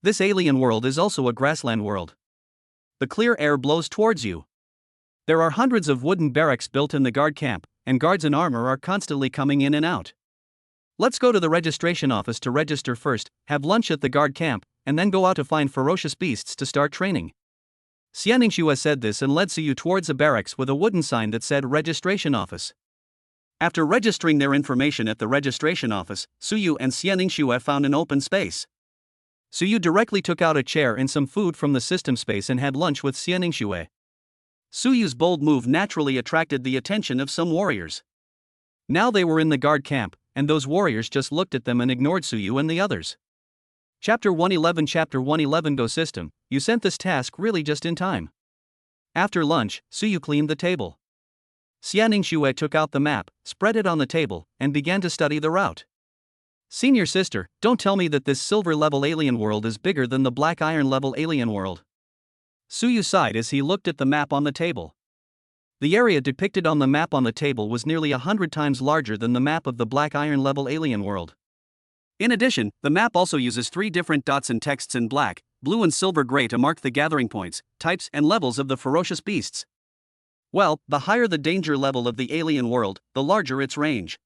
This alien world is also a grassland world. The clear air blows towards you. There are hundreds of wooden barracks built in the guard camp, and guards in armor are constantly coming in and out. Let's go to the registration office to register first, have lunch at the guard camp, and then go out to find ferocious beasts to start training. Xianing Xue said this and led Suyu towards a barracks with a wooden sign that said registration office. After registering their information at the registration office, Suyu and Xianing Xue found an open space. Suyu directly took out a chair and some food from the system space and had lunch with Xianing Xue. Suyu's bold move naturally attracted the attention of some warriors. Now they were in the guard camp, and those warriors just looked at them and ignored Suyu and the others. Chapter 111 Go System, you sent this task really just in time. After lunch, Suyu cleaned the table. Xianing Xue took out the map, spread it on the table, and began to study the route. Senior sister, don't tell me that this silver-level alien world is bigger than the black iron-level alien world. Suyu sighed as he looked at the map on the table. The area depicted on the map on the table was nearly 100 times larger than the map of the black iron-level alien world. In addition, the map also uses 3 different dots and texts in black, blue and silver-gray to mark the gathering points, types and levels of the ferocious beasts. Well, the higher the danger level of the alien world, the larger its range.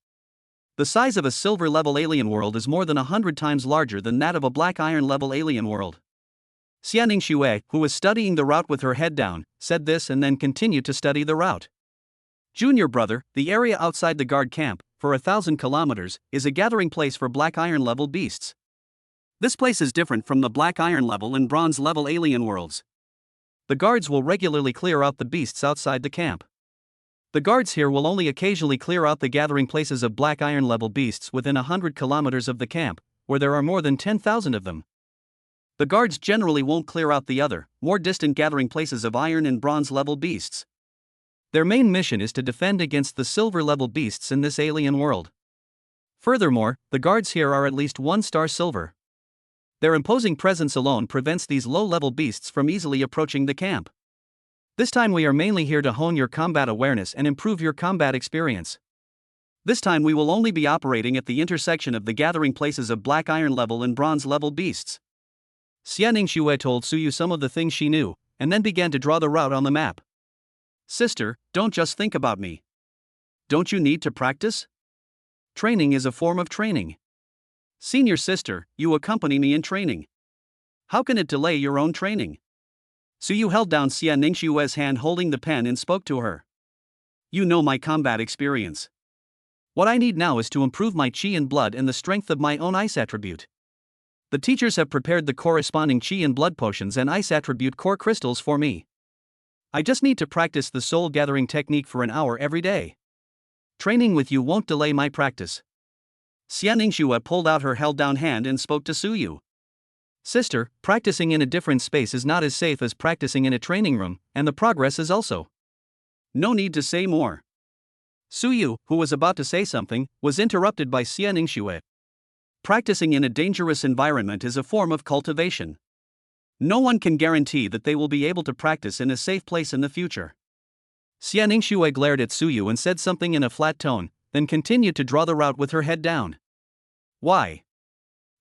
The size of a silver-level alien world is more than 100 times larger than that of a black iron-level alien world. Xianing Xue, who was studying the route with her head down, said this and then continued to study the route. Junior brother, the area outside the guard camp, for 1,000 kilometers, is a gathering place for black iron-level beasts. This place is different from the black iron-level and bronze-level alien worlds. The guards will regularly clear out the beasts outside the camp. The guards here will only occasionally clear out the gathering places of black iron-level beasts within 100 kilometers of the camp, where there are more than 10,000 of them. The guards generally won't clear out the other, more distant gathering places of iron and bronze-level beasts. Their main mission is to defend against the silver-level beasts in this alien world. Furthermore, the guards here are at least 1-star silver. Their imposing presence alone prevents these low-level beasts from easily approaching the camp. This time we are mainly here to hone your combat awareness and improve your combat experience. This time we will only be operating at the intersection of the gathering places of black iron level and bronze level beasts. Xianing Xue told Suyu some of the things she knew, and then began to draw the route on the map. Sister, don't just think about me. Don't you need to practice? Training is a form of training. Senior sister, you accompany me in training. How can it delay your own training? Suyu held down Xianing Xue's hand holding the pen and spoke to her. You know my combat experience. What I need now is to improve my qi and blood and the strength of my own ice attribute. The teachers have prepared the corresponding qi and blood potions and ice attribute core crystals for me. I just need to practice the soul gathering technique for an hour every day. Training with you won't delay my practice. Xianing Xue pulled out her held-down hand and spoke to Suyu. Sister, practicing in a different space is not as safe as practicing in a training room, and the progress is also. No need to say more. Suyu, who was about to say something, was interrupted by Xianing Xue. Practicing in a dangerous environment is a form of cultivation. No one can guarantee that they will be able to practice in a safe place in the future. Xianing Xue glared at Suyu and said something in a flat tone, then continued to draw the route with her head down. Why?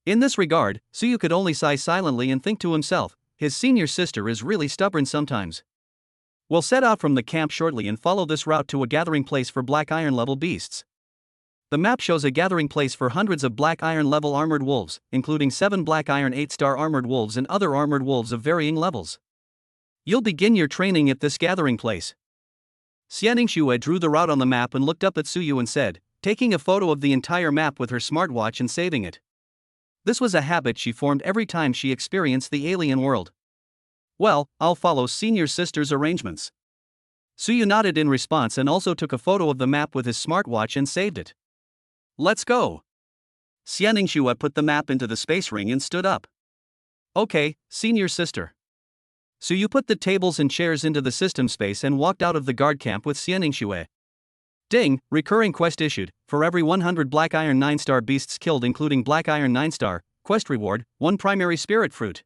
In this regard, Suyu could only sigh silently and think to himself, his senior sister is really stubborn sometimes. We'll set out from the camp shortly and follow this route to a gathering place for black iron level beasts. The map shows a gathering place for hundreds of black iron level armored wolves, including 7 black iron 8-star armored wolves and other armored wolves of varying levels. You'll begin your training at this gathering place. Xianing Xue drew the route on the map and looked up at Suyu and said, taking a photo of the entire map with her smartwatch and saving it. This was a habit she formed every time she experienced the alien world. Well, I'll follow senior sister's arrangements. Suyu nodded in response and also took a photo of the map with his smartwatch and saved it. Let's go. Xianing Xue put the map into the space ring and stood up. Okay, senior sister. Suyu put the tables and chairs into the system space and walked out of the guard camp with Xianing Xue. Ding, recurring quest issued, for every 100 black iron 9-star beasts killed including black iron 9-star, quest reward, 1 primary spirit fruit.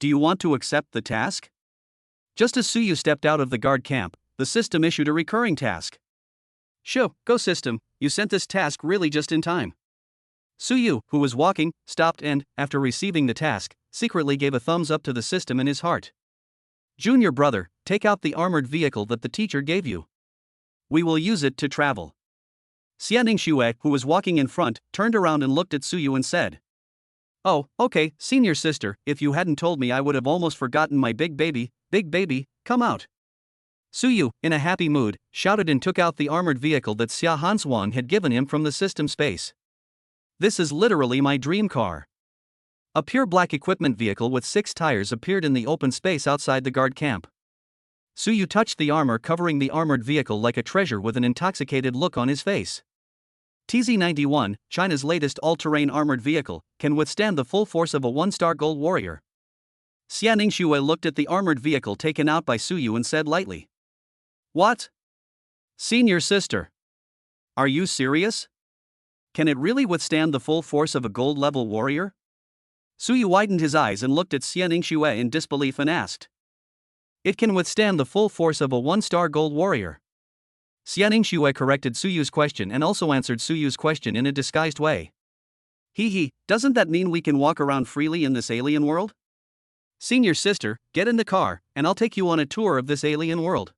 Do you want to accept the task? Just as Suyu stepped out of the guard camp, the system issued a recurring task. Sure, go system, you sent this task really just in time. Suyu, who was walking, stopped and, after receiving the task, secretly gave a thumbs up to the system in his heart. Junior brother, take out the armored vehicle that the teacher gave you. We will use it to travel. Xianing Xue, who was walking in front, turned around and looked at Suyu and said, Oh, okay, senior sister, if you hadn't told me I would have almost forgotten my big baby, come out. Suyu, in a happy mood, shouted and took out the armored vehicle that Xia Hanshuang had given him from the system space. This is literally my dream car. A pure black equipment vehicle with 6 tires appeared in the open space outside the guard camp. Suyu touched the armor covering the armored vehicle like a treasure with an intoxicated look on his face. TZ-91, China's latest all-terrain armored vehicle, can withstand the full force of a 1-star gold warrior. Xianing Xue looked at the armored vehicle taken out by Suyu and said lightly. What? Senior sister. Are you serious? Can it really withstand the full force of a gold-level warrior? Suyu widened his eyes and looked at Xianing Xue in disbelief and asked. It can withstand the full force of a 1-star gold warrior. Xianing Xue corrected Suyu's question and also answered Suyu's question in a disguised way. Doesn't that mean we can walk around freely in this alien world? Senior sister, get in the car, and I'll take you on a tour of this alien world.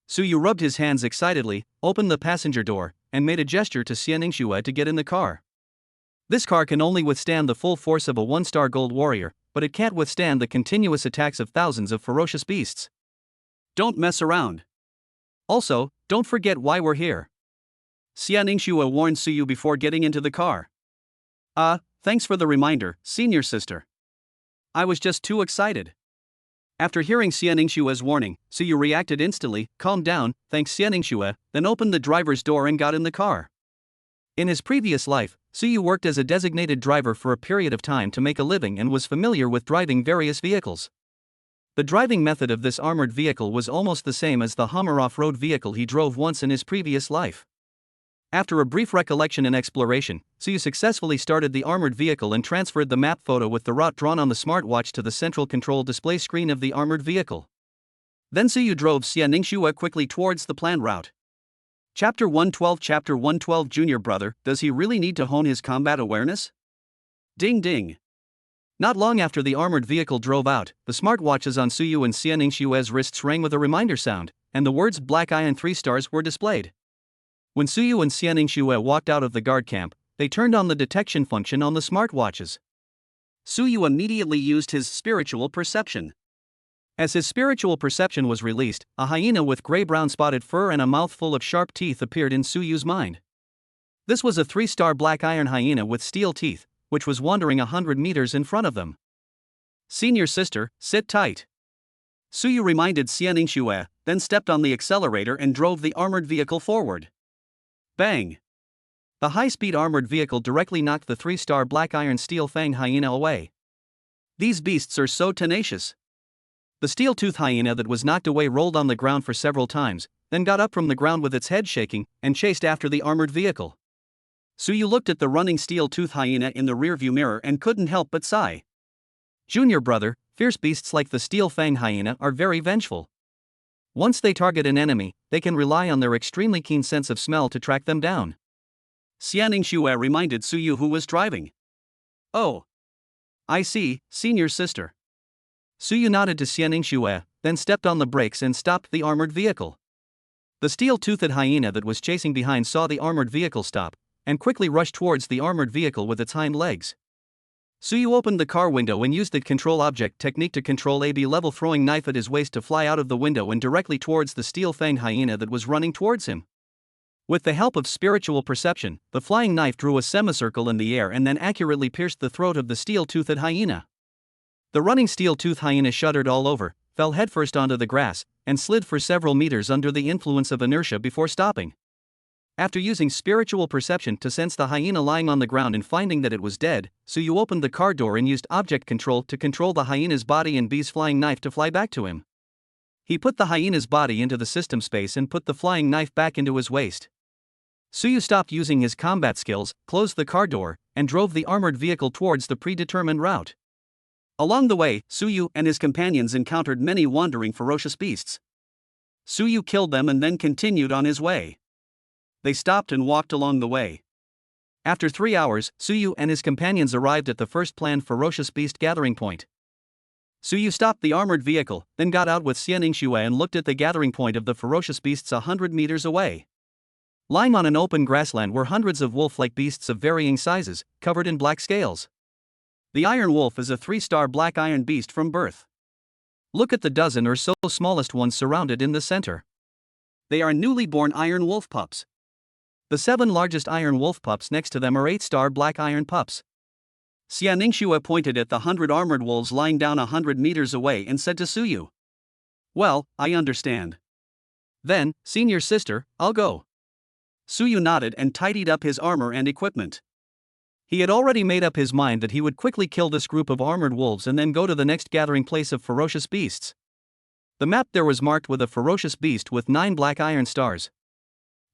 Suyu rubbed his hands excitedly, opened the passenger door, and made a gesture to Xianing Xue to get in the car. This car can only withstand the full force of a 1-star gold warrior, but it can't withstand the continuous attacks of thousands of ferocious beasts. Don't mess around. Also, don't forget why we're here. Xianing Xue warned Suyu before getting into the car. Thanks for the reminder, senior sister. I was just too excited. After hearing Xianing Xue's warning, Suyu reacted instantly, calmed down, thanked Xianing Xue, then opened the driver's door and got in the car. In his previous life, Suyu worked as a designated driver for a period of time to make a living and was familiar with driving various vehicles. The driving method of this armored vehicle was almost the same as the Hammer off-road vehicle he drove once in his previous life. After a brief recollection and exploration, Suyu successfully started the armored vehicle and transferred the map photo with the route drawn on the smartwatch to the central control display screen of the armored vehicle. Then Suyu drove Xianingshua quickly towards the planned route. Chapter 112 Junior brother, does he really need to hone his combat awareness? Ding ding. Not long after the armored vehicle drove out, the smartwatches on Suyu and Xianingshua's wrists rang with a reminder sound, and the words Black Iron 3 stars were displayed. When Suyu and Xianingshua walked out of the guard camp, they turned on the detection function on the smartwatches. Suyu immediately used his spiritual perception. As his spiritual perception was released, a hyena with gray-brown spotted fur and a mouthful of sharp teeth appeared in Suyu's mind. This was a 3-star black iron hyena with steel teeth, which was wandering 100 meters in front of them. Senior sister, sit tight. Suyu reminded Xianingshua, then stepped on the accelerator and drove the armored vehicle forward. Bang! The high-speed armored vehicle directly knocked the 3-star black iron steel fang hyena away. These beasts are so tenacious. The steel-tooth hyena that was knocked away rolled on the ground for several times, then got up from the ground with its head shaking, and chased after the armored vehicle. Suyu looked at the running steel-tooth hyena in the rearview mirror and couldn't help but sigh. Junior brother, fierce beasts like the steel fang hyena are very vengeful. Once they target an enemy, they can rely on their extremely keen sense of smell to track them down. Xianingshua reminded Suyu, who was driving. Oh. I see, senior sister. Suyu nodded to Xianingshua, then stepped on the brakes and stopped the armored vehicle. The steel-toothed hyena that was chasing behind saw the armored vehicle stop, and quickly rushed towards the armored vehicle with its hind legs. Suyu opened the car window and used the control object technique to control AB level, throwing knife at his waist to fly out of the window and directly towards the steel-fanged hyena that was running towards him. With the help of spiritual perception, the flying knife drew a semicircle in the air and then accurately pierced the throat of the steel-toothed hyena. The running steel-toothed hyena shuddered all over, fell headfirst onto the grass, and slid for several meters under the influence of inertia before stopping. After using spiritual perception to sense the hyena lying on the ground and finding that it was dead, Suyu opened the car door and used object control to control the hyena's body and B's flying knife to fly back to him. He put the hyena's body into the system space and put the flying knife back into his waist. Suyu stopped using his combat skills, closed the car door, and drove the armored vehicle towards the predetermined route. Along the way, Suyu and his companions encountered many wandering ferocious beasts. Suyu killed them and then continued on his way. They stopped and walked along the way. After 3 hours, Suyu and his companions arrived at the first planned ferocious beast gathering point. Suyu stopped the armored vehicle, then got out with Xianingshua and looked at the gathering point of the ferocious beasts 100 meters away. Lying on an open grassland were hundreds of wolf-like beasts of varying sizes, covered in black scales. The iron wolf is a 3-star black iron beast from birth. Look at the dozen or so smallest ones surrounded in the center. They are newly born iron wolf pups. The 7 largest iron wolf pups next to them are 8-star black iron pups. Xianingshua pointed at the 100 armored wolves lying down 100 meters away and said to Suyu, "Well, I understand. Then, senior sister, I'll go." Suyu nodded and tidied up his armor and equipment. He had already made up his mind that he would quickly kill this group of armored wolves and then go to the next gathering place of ferocious beasts. The map there was marked with a ferocious beast with 9 black iron stars.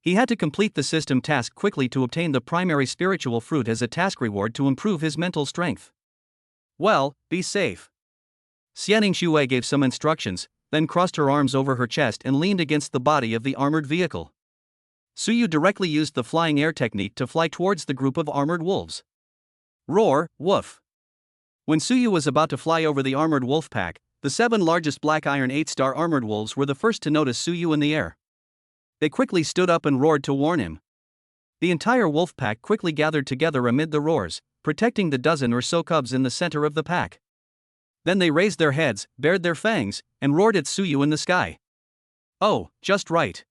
He had to complete the system task quickly to obtain the primary spiritual fruit as a task reward to improve his mental strength. Well, be safe. Xianingshua gave some instructions, then crossed her arms over her chest and leaned against the body of the armored vehicle. Suyu directly used the flying air technique to fly towards the group of armored wolves. Roar, woof. When Suyu was about to fly over the armored wolf pack, the 7 largest black iron 8-star armored wolves were the first to notice Suyu in the air. They quickly stood up and roared to warn him. The entire wolf pack quickly gathered together amid the roars, protecting the dozen or so cubs in the center of the pack. Then they raised their heads, bared their fangs, and roared at Suyu in the sky. Oh, just right.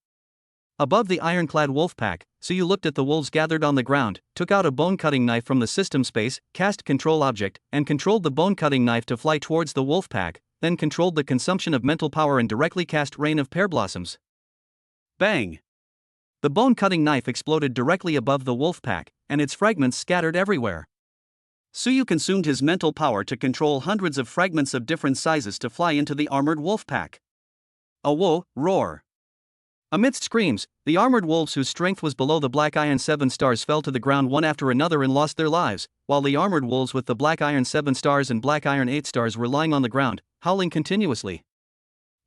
Above the ironclad wolf pack, Suyu looked at the wolves gathered on the ground, took out a bone-cutting knife from the system space, cast control object, and controlled the bone-cutting knife to fly towards the wolf pack, then controlled the consumption of mental power and directly cast Rain of Pear Blossoms. Bang! The bone-cutting knife exploded directly above the wolf pack, and its fragments scattered everywhere. Suyu consumed his mental power to control hundreds of fragments of different sizes to fly into the armored wolf pack. A whoa, roar! Amidst screams, the armored wolves whose strength was below the black iron 7 stars fell to the ground one after another and lost their lives, while the armored wolves with the black iron 7 stars and black iron 8 stars were lying on the ground, howling continuously.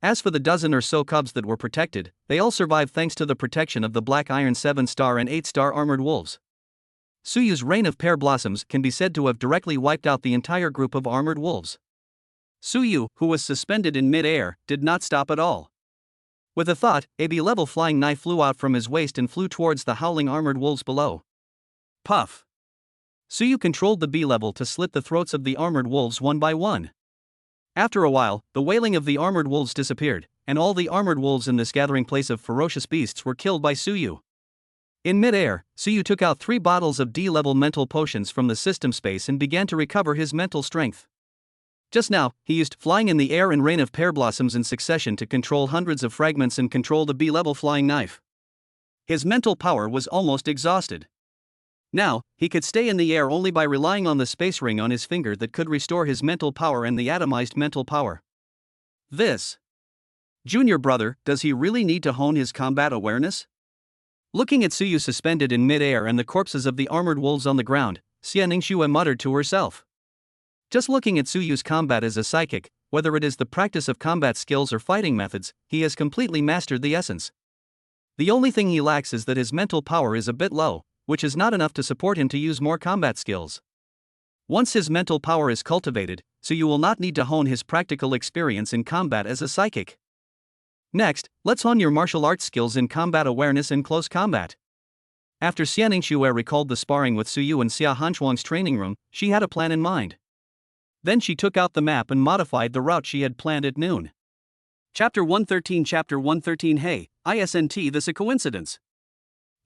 As for the dozen or so cubs that were protected, they all survived thanks to the protection of the black iron 7 star and 8 star armored wolves. Suyu's rain of pear blossoms can be said to have directly wiped out the entire group of armored wolves. Suyu, who was suspended in mid-air, did not stop at all. With a thought, a B-level flying knife flew out from his waist and flew towards the howling armored wolves below. Puff! Suyu controlled the B-level to slit the throats of the armored wolves one by one. After a while, the wailing of the armored wolves disappeared, and all the armored wolves in this gathering place of ferocious beasts were killed by Suyu. In mid-air, Suyu took out 3 bottles of D-level mental potions from the system space and began to recover his mental strength. Just now, he used flying in the air and rain of pear blossoms in succession to control hundreds of fragments and control the B-level flying knife. His mental power was almost exhausted. Now, he could stay in the air only by relying on the space ring on his finger that could restore his mental power and the atomized mental power. This junior brother, does he really need to hone his combat awareness? Looking at Suyu suspended in mid-air and the corpses of the armored wolves on the ground, Xia Ningxue muttered to herself. Just looking at Suyu's combat as a psychic, whether it is the practice of combat skills or fighting methods, he has completely mastered the essence. The only thing he lacks is that his mental power is a bit low, which is not enough to support him to use more combat skills. Once his mental power is cultivated, Suyu will not need to hone his practical experience in combat as a psychic. Next, let's hone your martial arts skills in combat awareness and close combat. After Xia Ningxue recalled the sparring with Suyu in Xia Hanchuang's training room, she had a plan in mind. Then she took out the map and modified the route she had planned at noon. Chapter 113 Hey, isn't this a coincidence?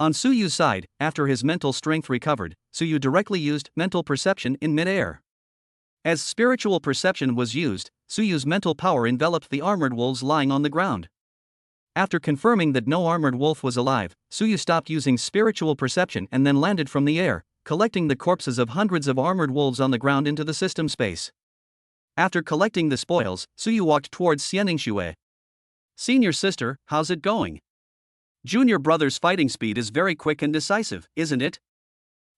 On Suyu's side, after his mental strength recovered, Suyu directly used mental perception in mid-air. As spiritual perception was used, Suyu's mental power enveloped the armored wolves lying on the ground. After confirming that no armored wolf was alive, Suyu stopped using spiritual perception and then landed from the air, collecting the corpses of hundreds of armored wolves on the ground into the system space. After collecting the spoils, Suyu walked towards Xia Ningxue. Senior sister, how's it going? Junior brother's fighting speed is very quick and decisive, isn't it?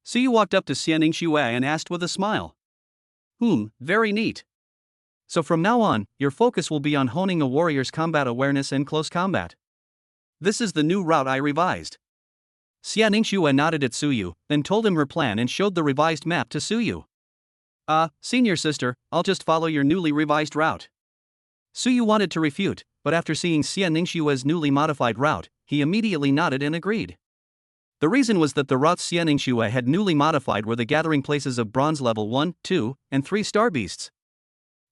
Suyu walked up to Xia Ningxue and asked with a smile. Very neat. So from now on, your focus will be on honing a warrior's combat awareness and close combat. This is the new route I revised. Xia Ningxue nodded at Suyu, then told him her plan and showed the revised map to Suyu. Senior sister, I'll just follow your newly revised route. Suyu wanted to refute, but after seeing Xia Ningxue's newly modified route, he immediately nodded and agreed. The reason was that the routes Xia Ningxue had newly modified were the gathering places of bronze level 1, 2, and 3 star beasts.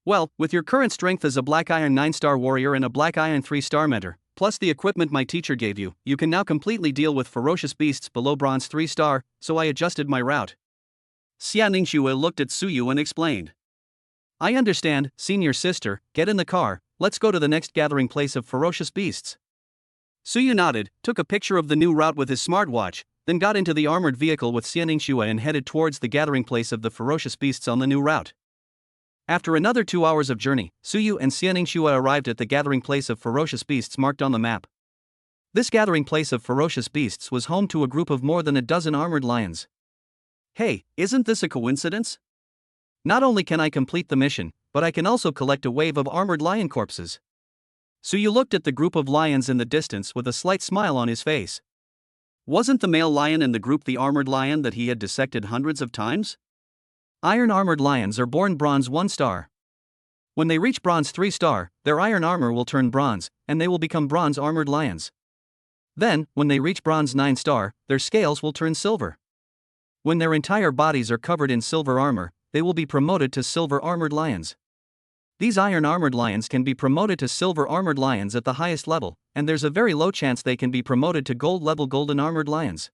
Well, with your current strength as a black iron 9-star warrior and a black iron 3-star mentor, plus the equipment my teacher gave you, you can now completely deal with ferocious beasts below bronze 3-star, so I adjusted my route. Xia Ningxue looked at Suyu and explained. I understand, senior sister, get in the car, let's go to the next gathering place of ferocious beasts. Suyu nodded, took a picture of the new route with his smartwatch, then got into the armored vehicle with Xia Ningxue and headed towards the gathering place of the ferocious beasts on the new route. After another 2 hours of journey, Suyu and Xia Ningxue arrived at the gathering place of ferocious beasts marked on the map. This gathering place of ferocious beasts was home to a group of more than a dozen armored lions. Hey, isn't this a coincidence? Not only can I complete the mission, but I can also collect a wave of armored lion corpses. Suyu looked at the group of lions in the distance with a slight smile on his face. Wasn't the male lion in the group the armored lion that he had dissected hundreds of times? Iron armored lions are born bronze 1-star. When they reach bronze 3-star, their iron armor will turn bronze, and they will become bronze armored lions. Then, when they reach bronze 9-star, their scales will turn silver. When their entire bodies are covered in silver armor, they will be promoted to silver armored lions. These iron armored lions can be promoted to silver armored lions at the highest level, and there's a very low chance they can be promoted to gold level golden armored lions.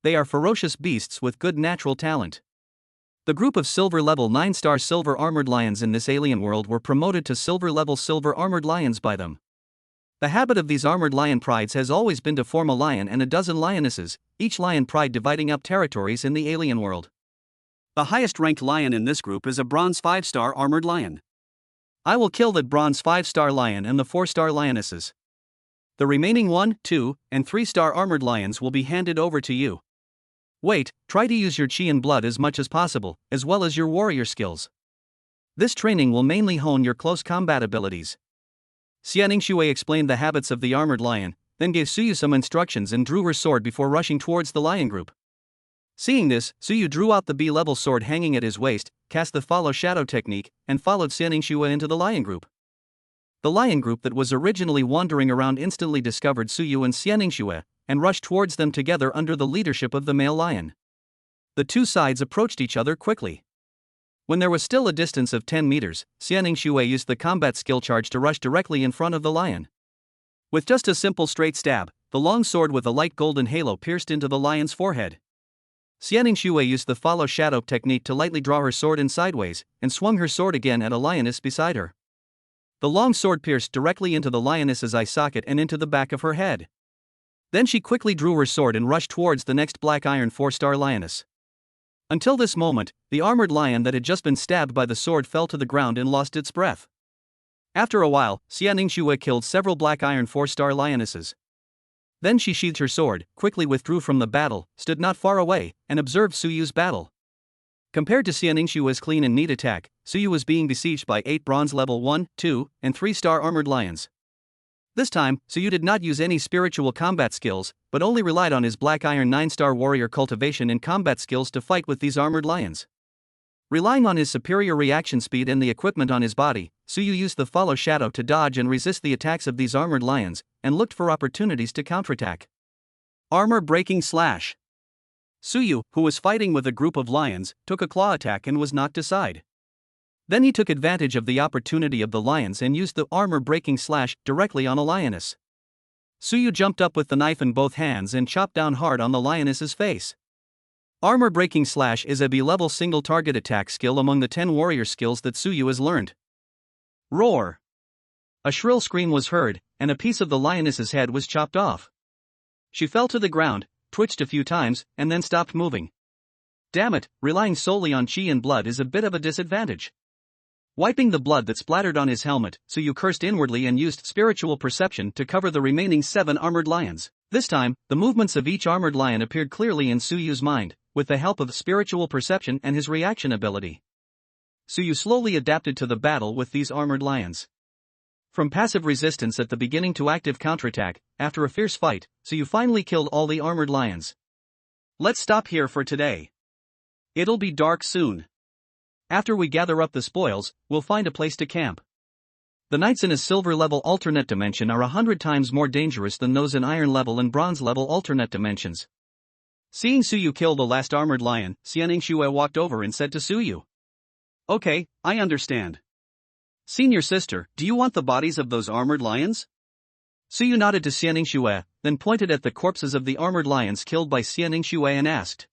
They are ferocious beasts with good natural talent. The group of silver level 9-star silver armored lions in this alien world were promoted to silver level silver armored lions by them. The habit of these armored lion prides has always been to form a lion and a dozen lionesses, each lion pride dividing up territories in the alien world. The highest ranked lion in this group is a bronze 5-star armored lion. I will kill that bronze 5-star lion and the 4-star lionesses. The remaining 1, 2, and 3-star armored lions will be handed over to you. Wait, try to use your chi and blood as much as possible, as well as your warrior skills. This training will mainly hone your close combat abilities. Xianing Shui explained the habits of the armored lion, then gave Suyu some instructions and drew her sword before rushing towards the lion group. Seeing this, Suyu drew out the B-level sword hanging at his waist, cast the follow shadow technique, and followed Xianing Shui into the lion group. The lion group that was originally wandering around instantly discovered Suyu and Xianing Shui, and rushed towards them together under the leadership of the male lion. The two sides approached each other quickly. When there was still a distance of 10 meters, Xianing Shui used the combat skill charge to rush directly in front of the lion. With just a simple straight stab, the long sword with a light golden halo pierced into the lion's forehead. Xianing Shui used the follow shadow technique to lightly draw her sword in sideways, and swung her sword again at a lioness beside her. The long sword pierced directly into the lioness's eye socket and into the back of her head. Then she quickly drew her sword and rushed towards the next black iron 4-star lioness. Until this moment, the armored lion that had just been stabbed by the sword fell to the ground and lost its breath. After a while, Xianing Shui killed several black iron 4-star lionesses. Then she sheathed her sword, quickly withdrew from the battle, stood not far away, and observed Suyu's battle. Compared to Xianing Shui's clean and neat attack, Suyu was being besieged by 8 bronze level 1, 2, and 3-star armored lions. This time, Suyu did not use any spiritual combat skills, but only relied on his black iron 9-star warrior cultivation and combat skills to fight with these armored lions. Relying on his superior reaction speed and the equipment on his body, Suyu used the follow shadow to dodge and resist the attacks of these armored lions, and looked for opportunities to counterattack. Armor breaking slash. Suyu, who was fighting with a group of lions, took a claw attack and was knocked aside. Then he took advantage of the opportunity of the lions and used the armor-breaking slash directly on a lioness. Suyu jumped up with the knife in both hands and chopped down hard on the lioness's face. Armor-breaking slash is a B-level single-target attack skill among the 10 warrior skills that Suyu has learned. Roar! A shrill scream was heard, and a piece of the lioness's head was chopped off. She fell to the ground, twitched a few times, and then stopped moving. Damn it, relying solely on chi and blood is a bit of a disadvantage. Wiping the blood that splattered on his helmet, Suyu cursed inwardly and used spiritual perception to cover the remaining 7 armored lions. This time, the movements of each armored lion appeared clearly in Suyu's mind, with the help of spiritual perception and his reaction ability. Suyu slowly adapted to the battle with these armored lions. From passive resistance at the beginning to active counterattack, after a fierce fight, Suyu finally killed all the armored lions. Let's stop here for today. It'll be dark soon. After we gather up the spoils, we'll find a place to camp. The knights in a silver level alternate dimension are 100 times more dangerous than those in iron level and bronze level alternate dimensions. Seeing Suyu kill the last armored lion, Xianing Shui walked over and said to Suyu, "Okay, I understand. Senior sister, do you want the bodies of those armored lions?" Suyu nodded to Xianing Shui, then pointed at the corpses of the armored lions killed by Xianing Shui and asked,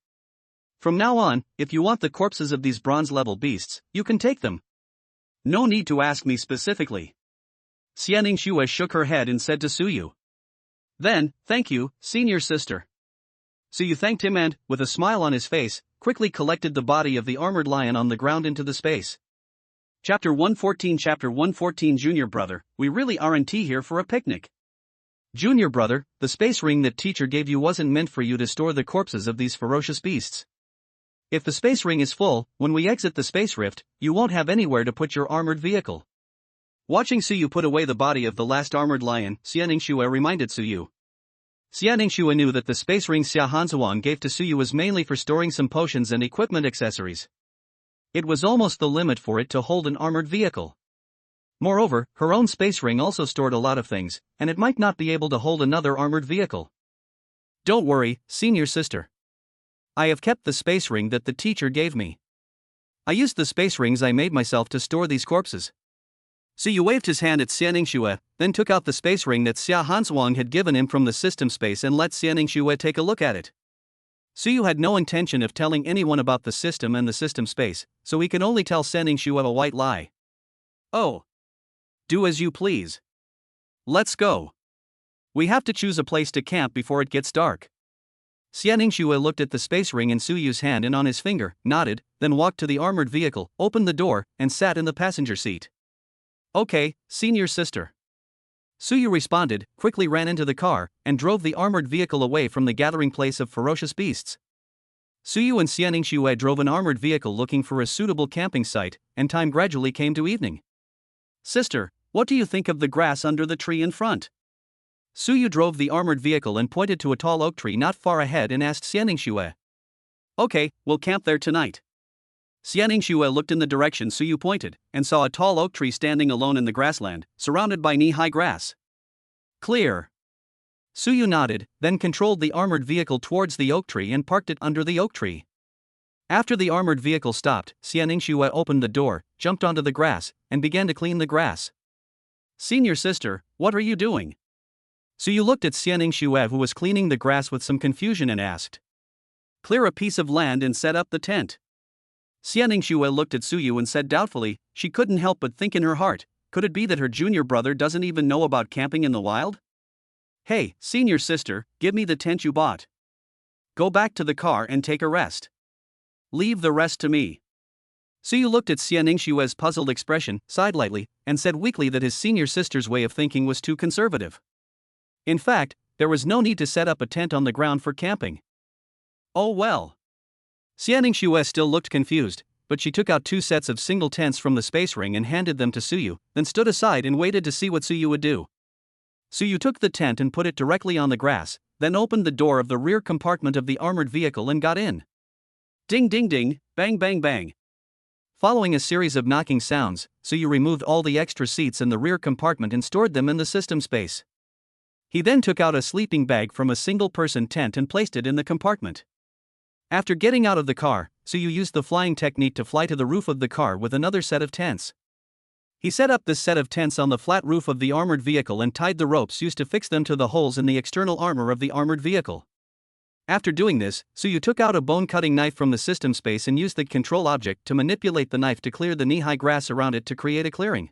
"From now on, if you want the corpses of these bronze-level beasts, you can take them. No need to ask me specifically." Xianing Shui shook her head and said to Suyu, "Then, thank you, senior sister." Suyu thanked him and, with a smile on his face, quickly collected the body of the armored lion on the ground into the space. Chapter 114 Junior brother, we really aren't here for a picnic. Junior brother, the space ring that teacher gave you wasn't meant for you to store the corpses of these ferocious beasts. If the space ring is full, when we exit the space rift, you won't have anywhere to put your armored vehicle. Watching Suyu put away the body of the last armored lion, Xianing Shui reminded Suyu. Xianing Shui knew that the space ring Xia Hanzuang gave to Suyu was mainly for storing some potions and equipment accessories. It was almost the limit for it to hold an armored vehicle. Moreover, her own space ring also stored a lot of things, and it might not be able to hold another armored vehicle. Don't worry, senior sister. I have kept the space ring that the teacher gave me. I used the space rings I made myself to store these corpses. Suyu waved his hand at Xianing Shui, then took out the space ring that Xia Hanzuang had given him from the system space and let Xianing Shui take a look at it. Suyu had no intention of telling anyone about the system and the system space, so he could only tell Xianing Shui a white lie. Oh. Do as you please. Let's go. We have to choose a place to camp before it gets dark. Xianing Shui looked at the space ring in Suyu's hand and on his finger, nodded, then walked to the armored vehicle, opened the door, and sat in the passenger seat. Okay, senior sister. Suyu responded, quickly ran into the car, and drove the armored vehicle away from the gathering place of ferocious beasts. Suyu and Xianing drove an armored vehicle looking for a suitable camping site, and time gradually came to evening. Sister, what do you think of the grass under the tree in front? Suyu drove the armored vehicle and pointed to a tall oak tree not far ahead and asked Xianing. Okay, we'll camp there tonight. Xianing looked in the direction Suyu pointed, and saw a tall oak tree standing alone in the grassland, surrounded by knee-high grass. Clear. Suyu nodded, then controlled the armored vehicle towards the oak tree and parked it under the oak tree. After the armored vehicle stopped, Xianing opened the door, jumped onto the grass, and began to clean the grass. Senior sister, what are you doing? Suyu looked at Xianing who was cleaning the grass with some confusion and asked. Clear a piece of land and set up the tent. Xianing looked at Suyu and said doubtfully, she couldn't help but think in her heart, could it be that her junior brother doesn't even know about camping in the wild? Hey, senior sister, give me the tent you bought. Go back to the car and take a rest. Leave the rest to me. Suyu looked at Xianing puzzled expression, sighed lightly, and said weakly that his senior sister's way of thinking was too conservative. In fact, there was no need to set up a tent on the ground for camping. Oh well. Xianing still looked confused, but she took out 2 sets of single tents from the space ring and handed them to Suyu, then stood aside and waited to see what Suyu would do. Suyu took the tent and put it directly on the grass, then opened the door of the rear compartment of the armored vehicle and got in. Ding ding ding, bang bang bang. Following a series of knocking sounds, Suyu removed all the extra seats in the rear compartment and stored them in the system space. He then took out a sleeping bag from a single-person tent and placed it in the compartment. After getting out of the car, Suyu used the flying technique to fly to the roof of the car with another set of tents. He set up this set of tents on the flat roof of the armored vehicle and tied the ropes used to fix them to the holes in the external armor of the armored vehicle. After doing this, Suyu took out a bone-cutting knife from the system space and used the control object to manipulate the knife to clear the knee-high grass around it to create a clearing.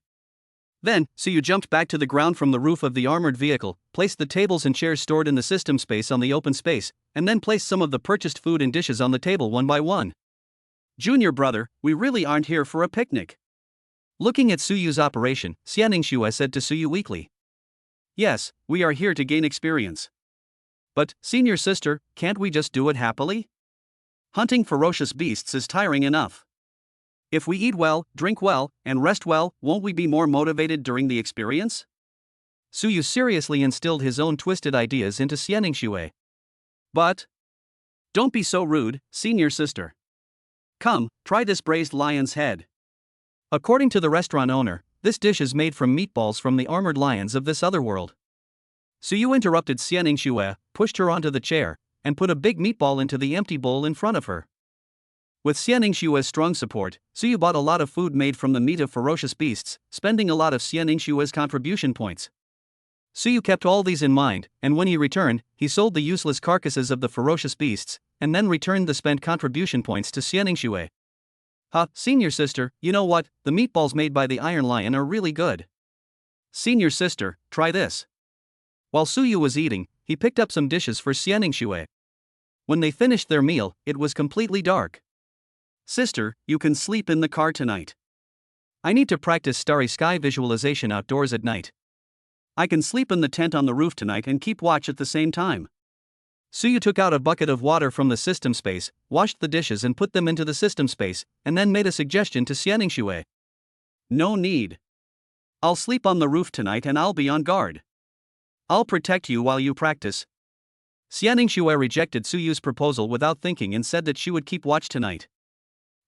Then, Suyu jumped back to the ground from the roof of the armored vehicle, placed the tables and chairs stored in the system space on the open space, and then placed some of the purchased food and dishes on the table one by one. Junior brother, we really aren't here for a picnic. Looking at Suyu's operation, Xianing said to Suyu weakly. Yes, we are here to gain experience. But, senior sister, can't we just do it happily? Hunting ferocious beasts is tiring enough. If we eat well, drink well, and rest well, won't we be more motivated during the experience? Suyu seriously instilled his own twisted ideas into Xianing. But, don't be so rude, senior sister. Come, try this braised lion's head. According to the restaurant owner, this dish is made from meatballs from the armored lions of this other world. Suyu interrupted Xianing, pushed her onto the chair, and put a big meatball into the empty bowl in front of her. With Xianing strong support, Suyu bought a lot of food made from the meat of ferocious beasts, spending a lot of Xianing contribution points. Suyu kept all these in mind, and when he returned, he sold the useless carcasses of the ferocious beasts, and then returned the spent contribution points to Xianing. Senior sister, you know what, the meatballs made by the Iron Lion are really good. Senior sister, try this. While Suyu was eating, he picked up some dishes for Xianing. When they finished their meal, it was completely dark. Sister, you can sleep in the car tonight. I need to practice starry sky visualization outdoors at night. I can sleep in the tent on the roof tonight and keep watch at the same time. Suyu took out a bucket of water from the system space, washed the dishes and put them into the system space, and then made a suggestion to Xianing. No need. I'll sleep on the roof tonight and I'll be on guard. I'll protect you while you practice. Xianing rejected Suyu's proposal without thinking and said that she would keep watch tonight.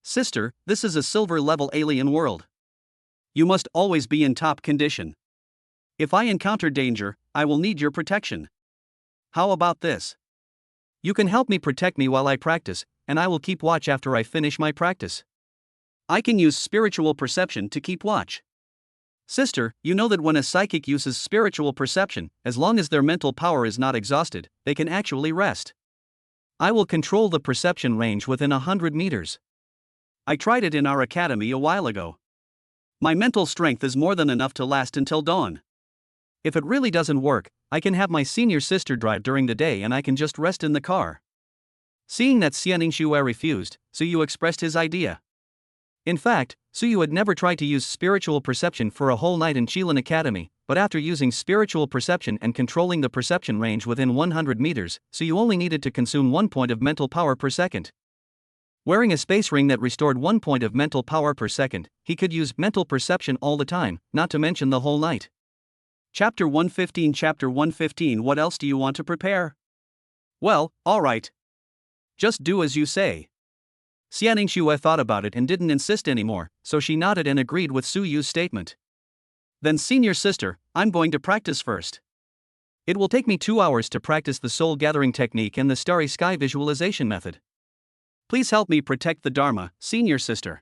Sister, this is a silver-level alien world. You must always be in top condition. If I encounter danger, I will need your protection. How about this? You can help me protect me while I practice, and I will keep watch after I finish my practice. I can use spiritual perception to keep watch. Sister, you know that when a psychic uses spiritual perception, as long as their mental power is not exhausted, they can actually rest. I will control the perception range within 100 meters. I tried it in our academy a while ago. My mental strength is more than enough to last until dawn. If it really doesn't work, I can have my senior sister drive during the day and I can just rest in the car. Seeing that Xianing refused, Suyu expressed his idea. In fact, Suyu had never tried to use spiritual perception for a whole night in Qilin Academy, but after using spiritual perception and controlling the perception range within 100 meters, Suyu only needed to consume 1 point of mental power per second. Wearing a space ring that restored 1 point of mental power per second, he could use mental perception all the time, not to mention the whole night. Chapter 115. Chapter 115. What else do you want to prepare? Well, alright. Just do as you say. Xianing Xue thought about it and didn't insist anymore, so she nodded and agreed with Su Yu's statement. Then, senior sister, I'm going to practice first. It will take me 2 hours to practice the soul gathering technique and the starry sky visualization method. Please help me protect the Dharma, senior sister.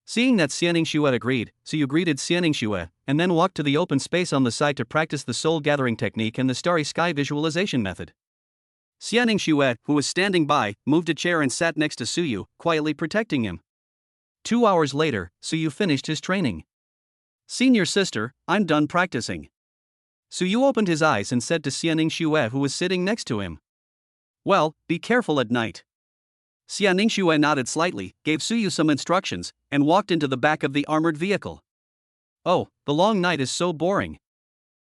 Seeing that Xianing Xue agreed, Su Yu greeted Xianing Xue, and then walked to the open space on the side to practice the soul gathering technique and the starry sky visualization method. Xianing Xue, who was standing by, moved a chair and sat next to Su Yu, quietly protecting him. 2 hours later, Su Yu finished his training. Senior sister, I'm done practicing. Su Yu opened his eyes and said to Xianing Xue, who was sitting next to him. Well, be careful at night. Xianing Xue nodded slightly, gave Su Yu some instructions, and walked into the back of the armored vehicle. Oh, the long night is so boring.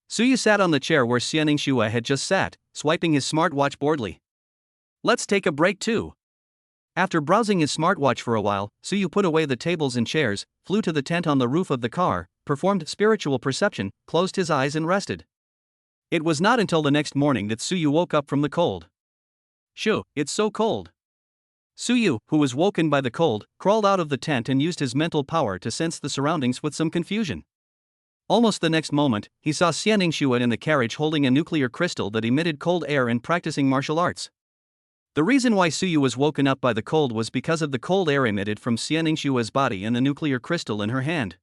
Su Yu sat on the chair where Xianing Xue had just sat, swiping his smartwatch boredly. Let's take a break too. After browsing his smartwatch for a while, Su Yu put away the tables and chairs, flew to the tent on the roof of the car, performed spiritual perception, closed his eyes and rested. It was not until the next morning that Su Yu woke up from the cold. Shoo, it's so cold. Su Yu, who was woken by the cold, crawled out of the tent and used his mental power to sense the surroundings with some confusion. Almost the next moment, he saw Xianing Xue in the carriage holding a nuclear crystal that emitted cold air and practicing martial arts. The reason why Su Yu was woken up by the cold was because of the cold air emitted from Xianing Xue's body and the nuclear crystal in her hand.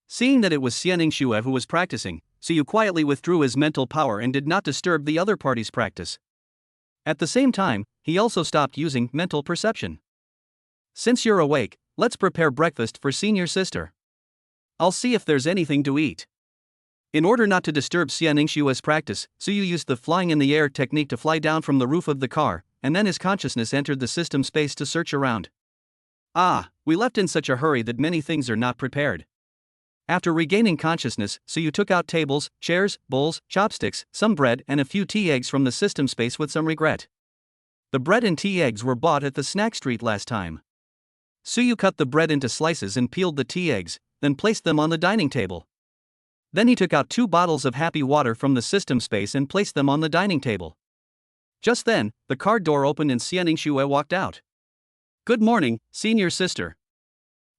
Seeing that it was Xianing Xue who was practicing, Su Yu quietly withdrew his mental power and did not disturb the other party's practice. At the same time, he also stopped using mental perception. Since you're awake, let's prepare breakfast for senior sister. I'll see if there's anything to eat. In order not to disturb Xianing Xue's practice, Su Yu used the flying in the air technique to fly down from the roof of the car, and then his consciousness entered the system space to search around. Ah, we left in such a hurry that many things are not prepared. After regaining consciousness, Su Yu took out tables, chairs, bowls, chopsticks, some bread and a few tea eggs from the system space with some regret. The bread and tea eggs were bought at the snack street last time. Su Yu cut the bread into slices and peeled the tea eggs, then placed them on the dining table. Then he took out 2 bottles of happy water from the system space and placed them on the dining table. Just then, the car door opened and Xianing Xue walked out. Good morning, senior sister.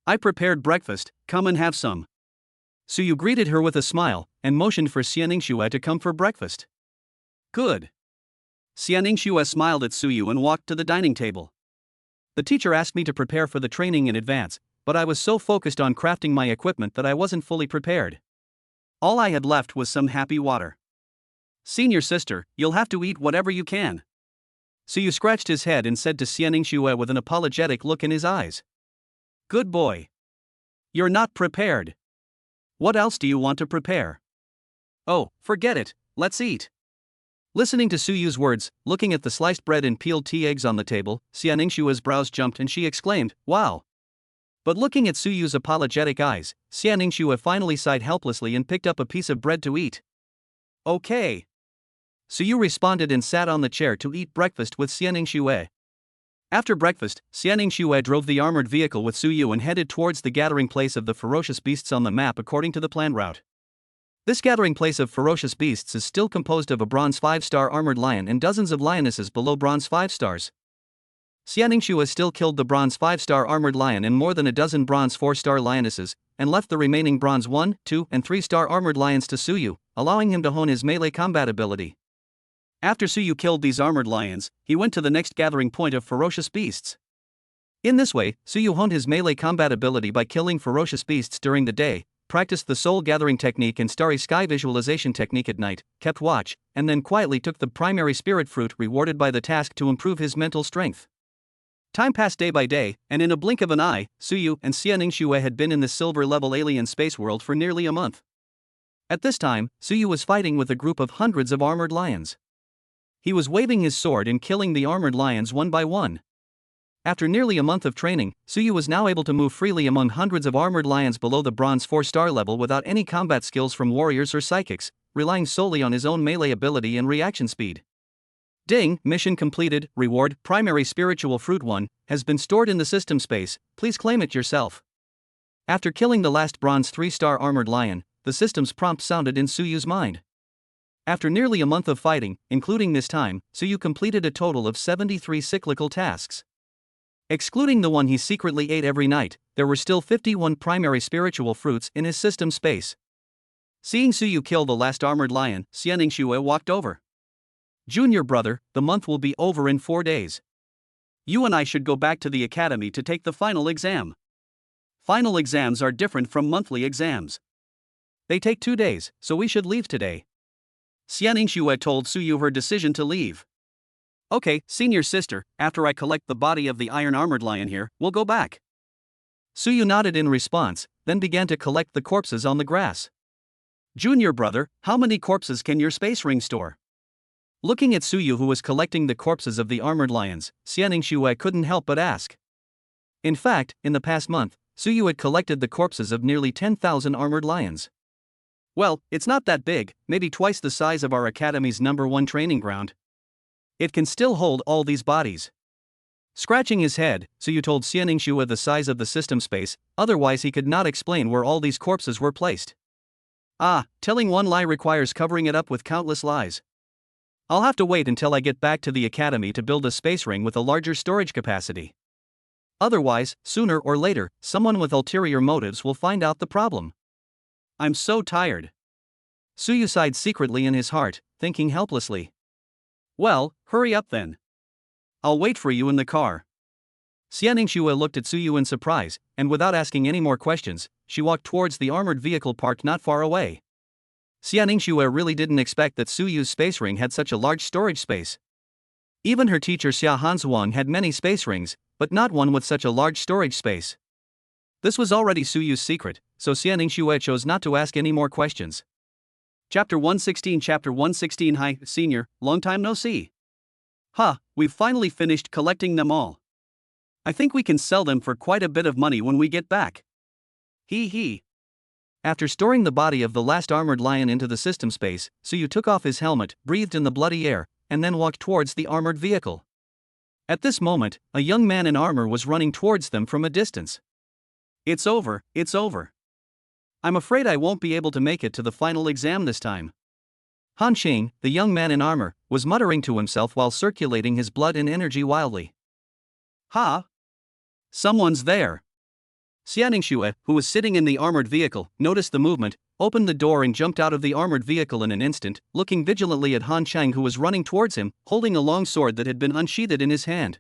I prepared breakfast, come and have some. Su Yu greeted her with a smile, and motioned for Xianing Xue to come for breakfast. Good. Xianing Xue smiled at Su Yu and walked to the dining table. The teacher asked me to prepare for the training in advance, but I was so focused on crafting my equipment that I wasn't fully prepared. All I had left was some happy water. Senior sister, you'll have to eat whatever you can. Su Yu scratched his head and said to Xianing Xue with an apologetic look in his eyes. Good boy. You're not prepared. What else do you want to prepare? Oh, forget it, let's eat. Listening to Su Yu's words, looking at the sliced bread and peeled tea eggs on the table, Xianing Xue's brows jumped and she exclaimed, wow. But looking at Su Yu's apologetic eyes, Xianing Xue finally sighed helplessly and picked up a piece of bread to eat. Okay. Su Yu responded and sat on the chair to eat breakfast with Xianing Xue. After breakfast, Xianing Xue drove the armored vehicle with Su Yu and headed towards the gathering place of the ferocious beasts on the map according to the planned route. This gathering place of ferocious beasts is still composed of a bronze 5-star armored lion and dozens of lionesses below bronze 5 stars. Xianing Xue still killed the bronze 5-star armored lion and more than a dozen bronze 4-star lionesses, and left the remaining bronze 1, 2, and 3-star armored lions to Su Yu, allowing him to hone his melee combat ability. After Su Yu killed these armored lions, he went to the next gathering point of ferocious beasts. In this way, Su Yu honed his melee combat ability by killing ferocious beasts during the day, practiced the soul gathering technique and starry sky visualization technique at night, kept watch, and then quietly took the primary spirit fruit rewarded by the task to improve his mental strength. Time passed day by day, and in a blink of an eye, Su Yu and Xianing Xue had been in the silver-level alien space world for nearly a month. At this time, Su Yu was fighting with a group of hundreds of armored lions. He was waving his sword and killing the armored lions one by one. After nearly a month of training, Suyu was now able to move freely among hundreds of armored lions below the bronze 4-star level without any combat skills from warriors or psychics, relying solely on his own melee ability and reaction speed. Ding, mission completed, reward, primary spiritual fruit 1, has been stored in the system space, please claim it yourself. After killing the last bronze 3-star armored lion, the system's prompt sounded in Suyu's mind. After nearly a month of fighting, including this time, Suyu completed a total of 73 cyclical tasks. Excluding the one he secretly ate every night, there were still 51 primary spiritual fruits in his system space. Seeing Suyu kill the last armored lion, Xianingshue walked over. Junior brother, the month will be over in 4 days. You and I should go back to the academy to take the final exam. Final exams are different from monthly exams. They take 2 days, so we should leave today. Xianingshue told Suyu her decision to leave. Okay, senior sister, after I collect the body of the iron armored lion here, we'll go back. Suyu nodded in response, then began to collect the corpses on the grass. Junior brother, how many corpses can your space ring store? Looking at Suyu, who was collecting the corpses of the armored lions, Xianingshue couldn't help but ask. In fact, in the past month, Suyu had collected the corpses of nearly 10,000 armored lions. Well, it's not that big, maybe twice the size of our academy's #1 training ground. It can still hold all these bodies. Scratching his head, Suyu told Xianingshue the size of the system space, otherwise he could not explain where all these corpses were placed. Ah, telling one lie requires covering it up with countless lies. I'll have to wait until I get back to the academy to build a space ring with a larger storage capacity. Otherwise, sooner or later, someone with ulterior motives will find out the problem. I'm so tired. Suyu sighed secretly in his heart, thinking helplessly. Well, hurry up then. I'll wait for you in the car. Xianingshue looked at Suyu in surprise, and without asking any more questions, she walked towards the armored vehicle parked not far away. Xianingshue really didn't expect that Suyu's space ring had such a large storage space. Even her teacher Xia Hanzuang had many space rings, but not one with such a large storage space. This was already Suyu's secret, so Xianingshue chose not to ask any more questions. Chapter 116. Hi, senior, long time no see. We've finally finished collecting them all. I think we can sell them for quite a bit of money when we get back. Hee. After storing the body of the last armored lion into the system space, Suyu took off his helmet, breathed in the bloody air, and then walked towards the armored vehicle. At this moment, a young man in armor was running towards them from a distance. It's over. I'm afraid I won't be able to make it to the final exam this time. Han Xing, the young man in armor, was muttering to himself while circulating his blood and energy wildly. Someone's there. Xianingshue, who was sitting in the armored vehicle, noticed the movement, opened the door and jumped out of the armored vehicle in an instant, looking vigilantly at Han Chang, who was running towards him, holding a long sword that had been unsheathed in his hand.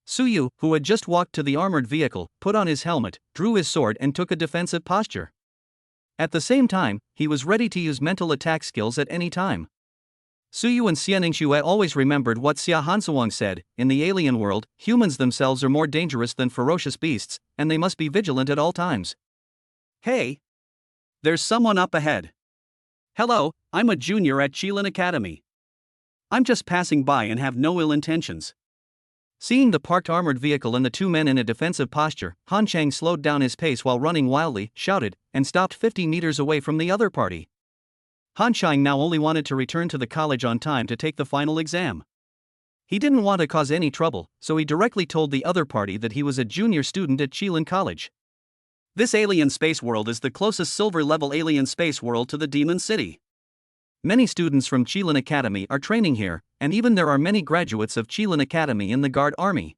Suyu, who had just walked to the armored vehicle, put on his helmet, drew his sword and took a defensive posture. At the same time, he was ready to use mental attack skills at any time. Suyu and Xianingshue always remembered what Xia Hanzuang said, in the alien world, humans themselves are more dangerous than ferocious beasts, and they must be vigilant at all times. Hey! There's someone up ahead. Hello, I'm a junior at Qilin Academy. I'm just passing by and have no ill intentions. Seeing the parked armored vehicle and the two men in a defensive posture, Han Chang slowed down his pace while running wildly, shouted, and stopped 50 meters away from the other party. Han Chang now only wanted to return to the college on time to take the final exam. He didn't want to cause any trouble, so he directly told the other party that he was a junior student at Qilin College. This alien space world is the closest silver-level alien space world to the Demon City. Many students from Qilin Academy are training here, and even there are many graduates of Qilin Academy in the Guard Army.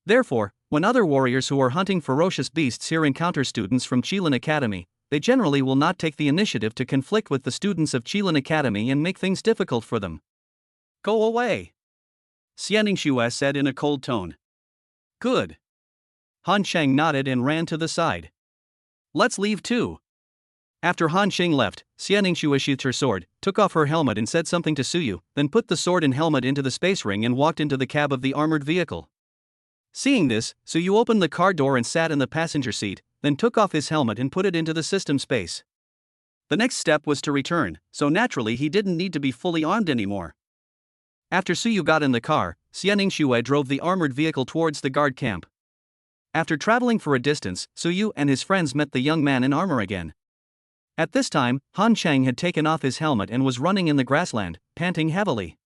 Therefore, when other warriors who are hunting ferocious beasts here encounter students from Qilin Academy, they generally will not take the initiative to conflict with the students of Qilin Academy and make things difficult for them. Go away, Xianingshue said in a cold tone. Good. Han Chang nodded and ran to the side. Let's leave too. After Han Xing left, Xianingshue sheathed her sword, took off her helmet and said something to Suyu, then put the sword and helmet into the space ring and walked into the cab of the armored vehicle. Seeing this, Suyu opened the car door and sat in the passenger seat, then took off his helmet and put it into the system space. The next step was to return, so naturally he didn't need to be fully armed anymore. After Suyu got in the car, Xianing Xue drove the armored vehicle towards the guard camp. After traveling for a distance, Suyu and his friends met the young man in armor again. At this time, Han Chang had taken off his helmet and was running in the grassland, panting heavily.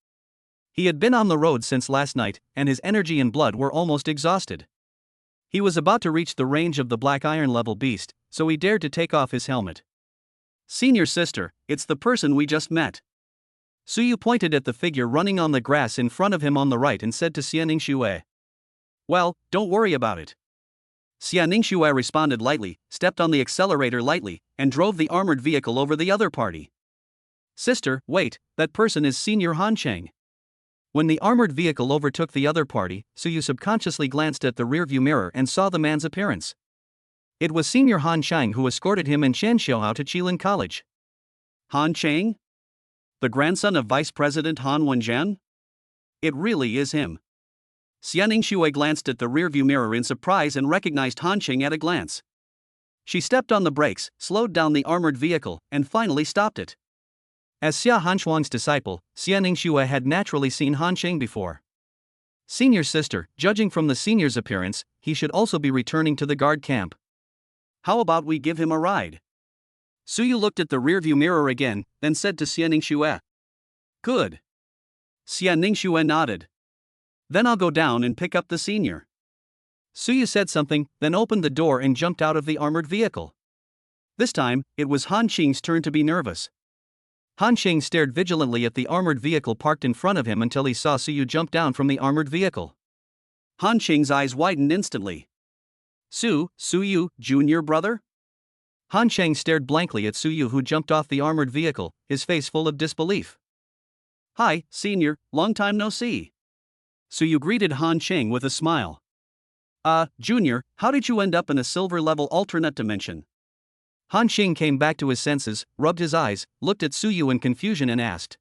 He had been on the road since last night, and his energy and blood were almost exhausted. He was about to reach the range of the black iron level beast, so he dared to take off his helmet. "Senior sister, it's the person we just met." Suyu pointed at the figure running on the grass in front of him on the right and said to Xianing Xue, "Well, don't worry about it." Xianing Xue responded lightly, stepped on the accelerator lightly, and drove the armored vehicle over the other party. "Sister, wait, that person is Senior Han Chang." When the armored vehicle overtook the other party, Suyu subconsciously glanced at the rearview mirror and saw the man's appearance. It was Senior Han Chang who escorted him and Shan Xiaohao to Qilin College. Han Chang? The grandson of Vice President Han Wenjian? It really is him. Xianing Xue glanced at the rearview mirror in surprise and recognized Han Chang at a glance. She stepped on the brakes, slowed down the armored vehicle, and finally stopped it. As Xia Hanshuang's disciple, Xianing Xue had naturally seen Han Chang before. Senior sister, judging from the senior's appearance, he should also be returning to the guard camp. How about we give him a ride? Suyu looked at the rearview mirror again, then said to Xianing Xue. Good. Xianing Xue nodded. Then I'll go down and pick up the senior. Suyu said something, then opened the door and jumped out of the armored vehicle. This time, it was Han Qing's turn to be nervous. Han Qing stared vigilantly at the armored vehicle parked in front of him until he saw Suyu jump down from the armored vehicle. Han Qing's eyes widened instantly. Suyu, junior brother? Han Chang stared blankly at Suyu, who jumped off the armored vehicle, his face full of disbelief. Hi, senior, long time no see. Suyu greeted Han Chang with a smile. Junior, how did you end up in a silver-level alternate dimension? Han Qing came back to his senses, rubbed his eyes, looked at Suyu in confusion and asked.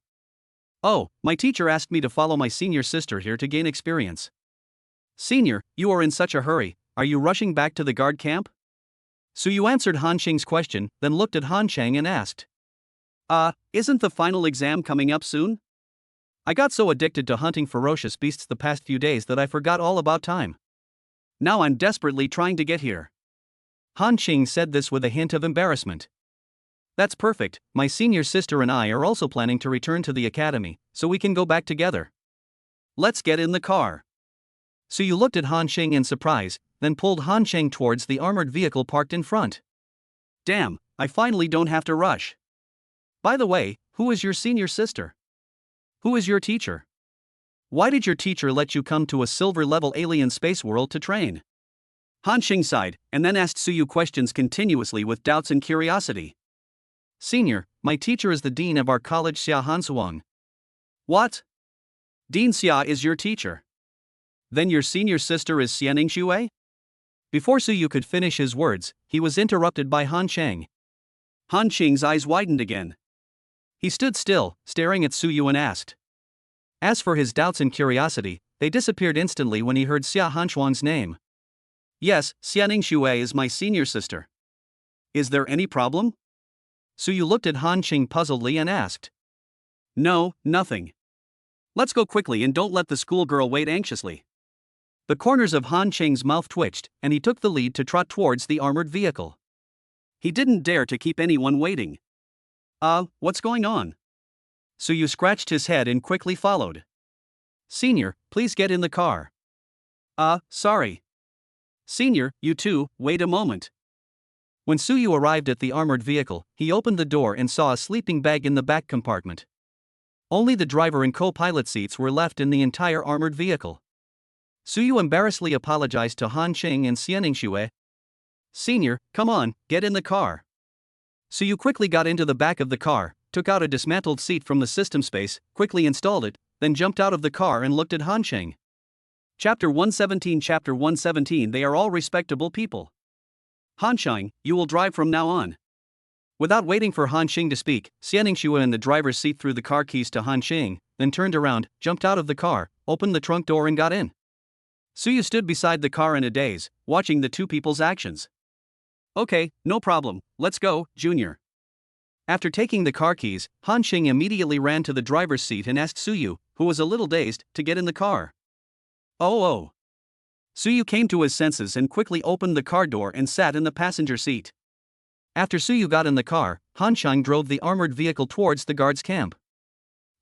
Oh, my teacher asked me to follow my senior sister here to gain experience. Senior, you are in such a hurry, are you rushing back to the guard camp? Suyu answered Han Qing's question, then looked at Han Chang and asked. Isn't the final exam coming up soon? I got so addicted to hunting ferocious beasts the past few days that I forgot all about time. Now I'm desperately trying to get here. Han Qing said this with a hint of embarrassment. That's perfect, my senior sister and I are also planning to return to the academy, so we can go back together. Let's get in the car. Suyu looked at Han Qing in surprise, then pulled Han Chang towards the armored vehicle parked in front. Damn, I finally don't have to rush. By the way, who is your senior sister? Who is your teacher? Why did your teacher let you come to a silver-level alien space world to train? Han Qing sighed, and then asked Suyu questions continuously with doubts and curiosity. Senior, my teacher is the dean of our college, Xia Hansuang. What? Dean Xia is your teacher? Then your senior sister is Xianing Xue? Before Suyu could finish his words, he was interrupted by Han Chang. Han Qing's eyes widened again. He stood still, staring at Suyu and asked. As for his doubts and curiosity, they disappeared instantly when he heard Xia Hanshuang's name. Yes, Xianing Xue is my senior sister. Is there any problem? Suyu looked at Han Qing puzzledly and asked. No, nothing. Let's go quickly and don't let the schoolgirl wait anxiously. The corners of Han Qing's mouth twitched, and he took the lead to trot towards the armored vehicle. He didn't dare to keep anyone waiting. What's going on? Suyu scratched his head and quickly followed. Senior, please get in the car. Sorry. Senior, you too, wait a moment. When Suyu arrived at the armored vehicle, he opened the door and saw a sleeping bag in the back compartment. Only the driver and co-pilot seats were left in the entire armored vehicle. Suyu embarrassedly apologized to Han Qing and Xianing Xue. Senior, come on, get in the car. Suyu quickly got into the back of the car, took out a dismantled seat from the system space, quickly installed it, then jumped out of the car and looked at Han Qing. Chapter 117. They are all respectable people. Han Qing, you will drive from now on. Without waiting for Han Qing to speak, Xianing Xue in the driver's seat threw the car keys to Han Qing, then turned around, jumped out of the car, opened the trunk door and got in. Suyu stood beside the car in a daze, watching the two people's actions. Okay, no problem, let's go, Junior. After taking the car keys, Han Qing immediately ran to the driver's seat and asked Suyu, who was a little dazed, to get in the car. Oh oh. Suyu came to his senses and quickly opened the car door and sat in the passenger seat. After Suyu got in the car, Hanshang drove the armored vehicle towards the guards' camp.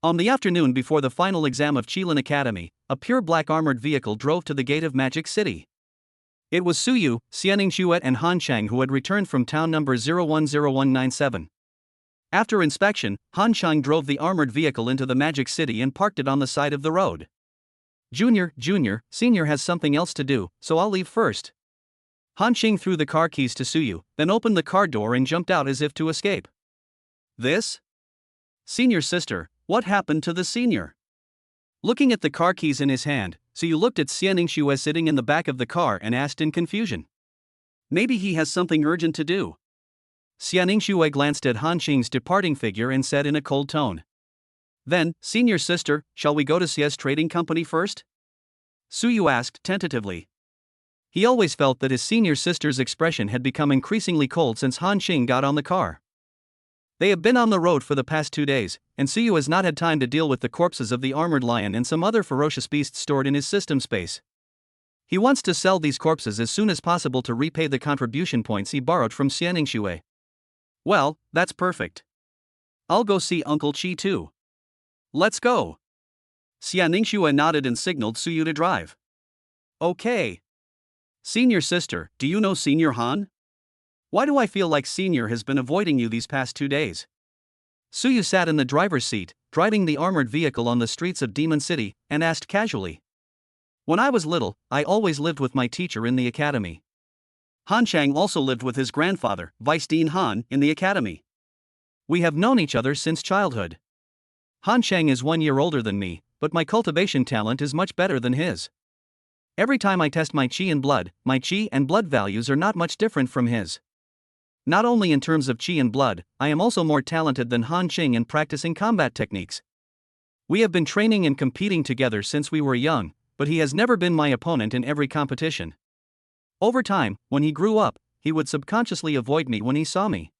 On the afternoon before the final exam of Qilin Academy, a pure black armored vehicle drove to the gate of Magic City. It was Suyu, Xianing and Hanshang who had returned from town number 010197. After inspection, Hanshang drove the armored vehicle into the Magic City and parked it on the side of the road. Junior, Senior has something else to do, so I'll leave first. Hanshang threw the car keys to Suyu, then opened the car door and jumped out as if to escape. This? Senior's sister, what happened to the senior? Looking at the car keys in his hand, Suyu looked at Xianing sitting in the back of the car and asked in confusion. Maybe he has something urgent to do. Xianing glanced at Hanshang's departing figure and said in a cold tone. Then, Senior's sister, shall we go to Xia's trading company first? Suyu asked tentatively. He always felt that his senior sister's expression had become increasingly cold since Hanshang got on the car. They have been on the road for the past 2 days, and Suyu has not had time to deal with the corpses of the armored lion and some other ferocious beasts stored in his system space. He wants to sell these corpses as soon as possible to repay the contribution points he borrowed from Xianing. Well, that's perfect. I'll go see Uncle Chi too. Let's go. Xianing nodded and signaled Suyu to drive. Okay. Senior sister, do you know Senior Han? Why do I feel like Senior has been avoiding you these past 2 days? Suyu sat in the driver's seat, driving the armored vehicle on the streets of Demon City, and asked casually. When I was little, I always lived with my teacher in the academy. Hanshang also lived with his grandfather, Vice Dean Han, in the academy. We have known each other since childhood. Hanshang is 1 year older than me, but my cultivation talent is much better than his. Every time I test my chi and blood, my chi and blood values are not much different from his. Not only in terms of chi and blood, I am also more talented than Hanshang in practicing combat techniques. We have been training and competing together since we were young, but he has never been my opponent in every competition. Over time, when he grew up, he would subconsciously avoid me when he saw me.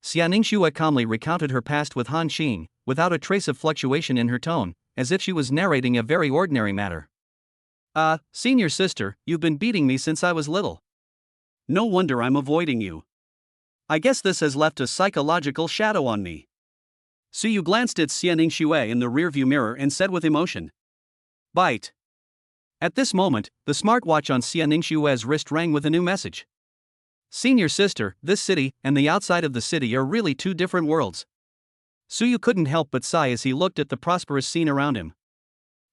Xianing calmly recounted her past with Hanshang, without a trace of fluctuation in her tone, as if she was narrating a very ordinary matter. Senior sister, you've been beating me since I was little. No wonder I'm avoiding you. I guess this has left a psychological shadow on me. Suyu glanced at Xianing in the rearview mirror and said with emotion. Bite. At this moment, the smartwatch on Xianing wrist rang with a new message. Senior sister, this city and the outside of the city are really 2 different worlds. Suyu couldn't help but sigh as he looked at the prosperous scene around him.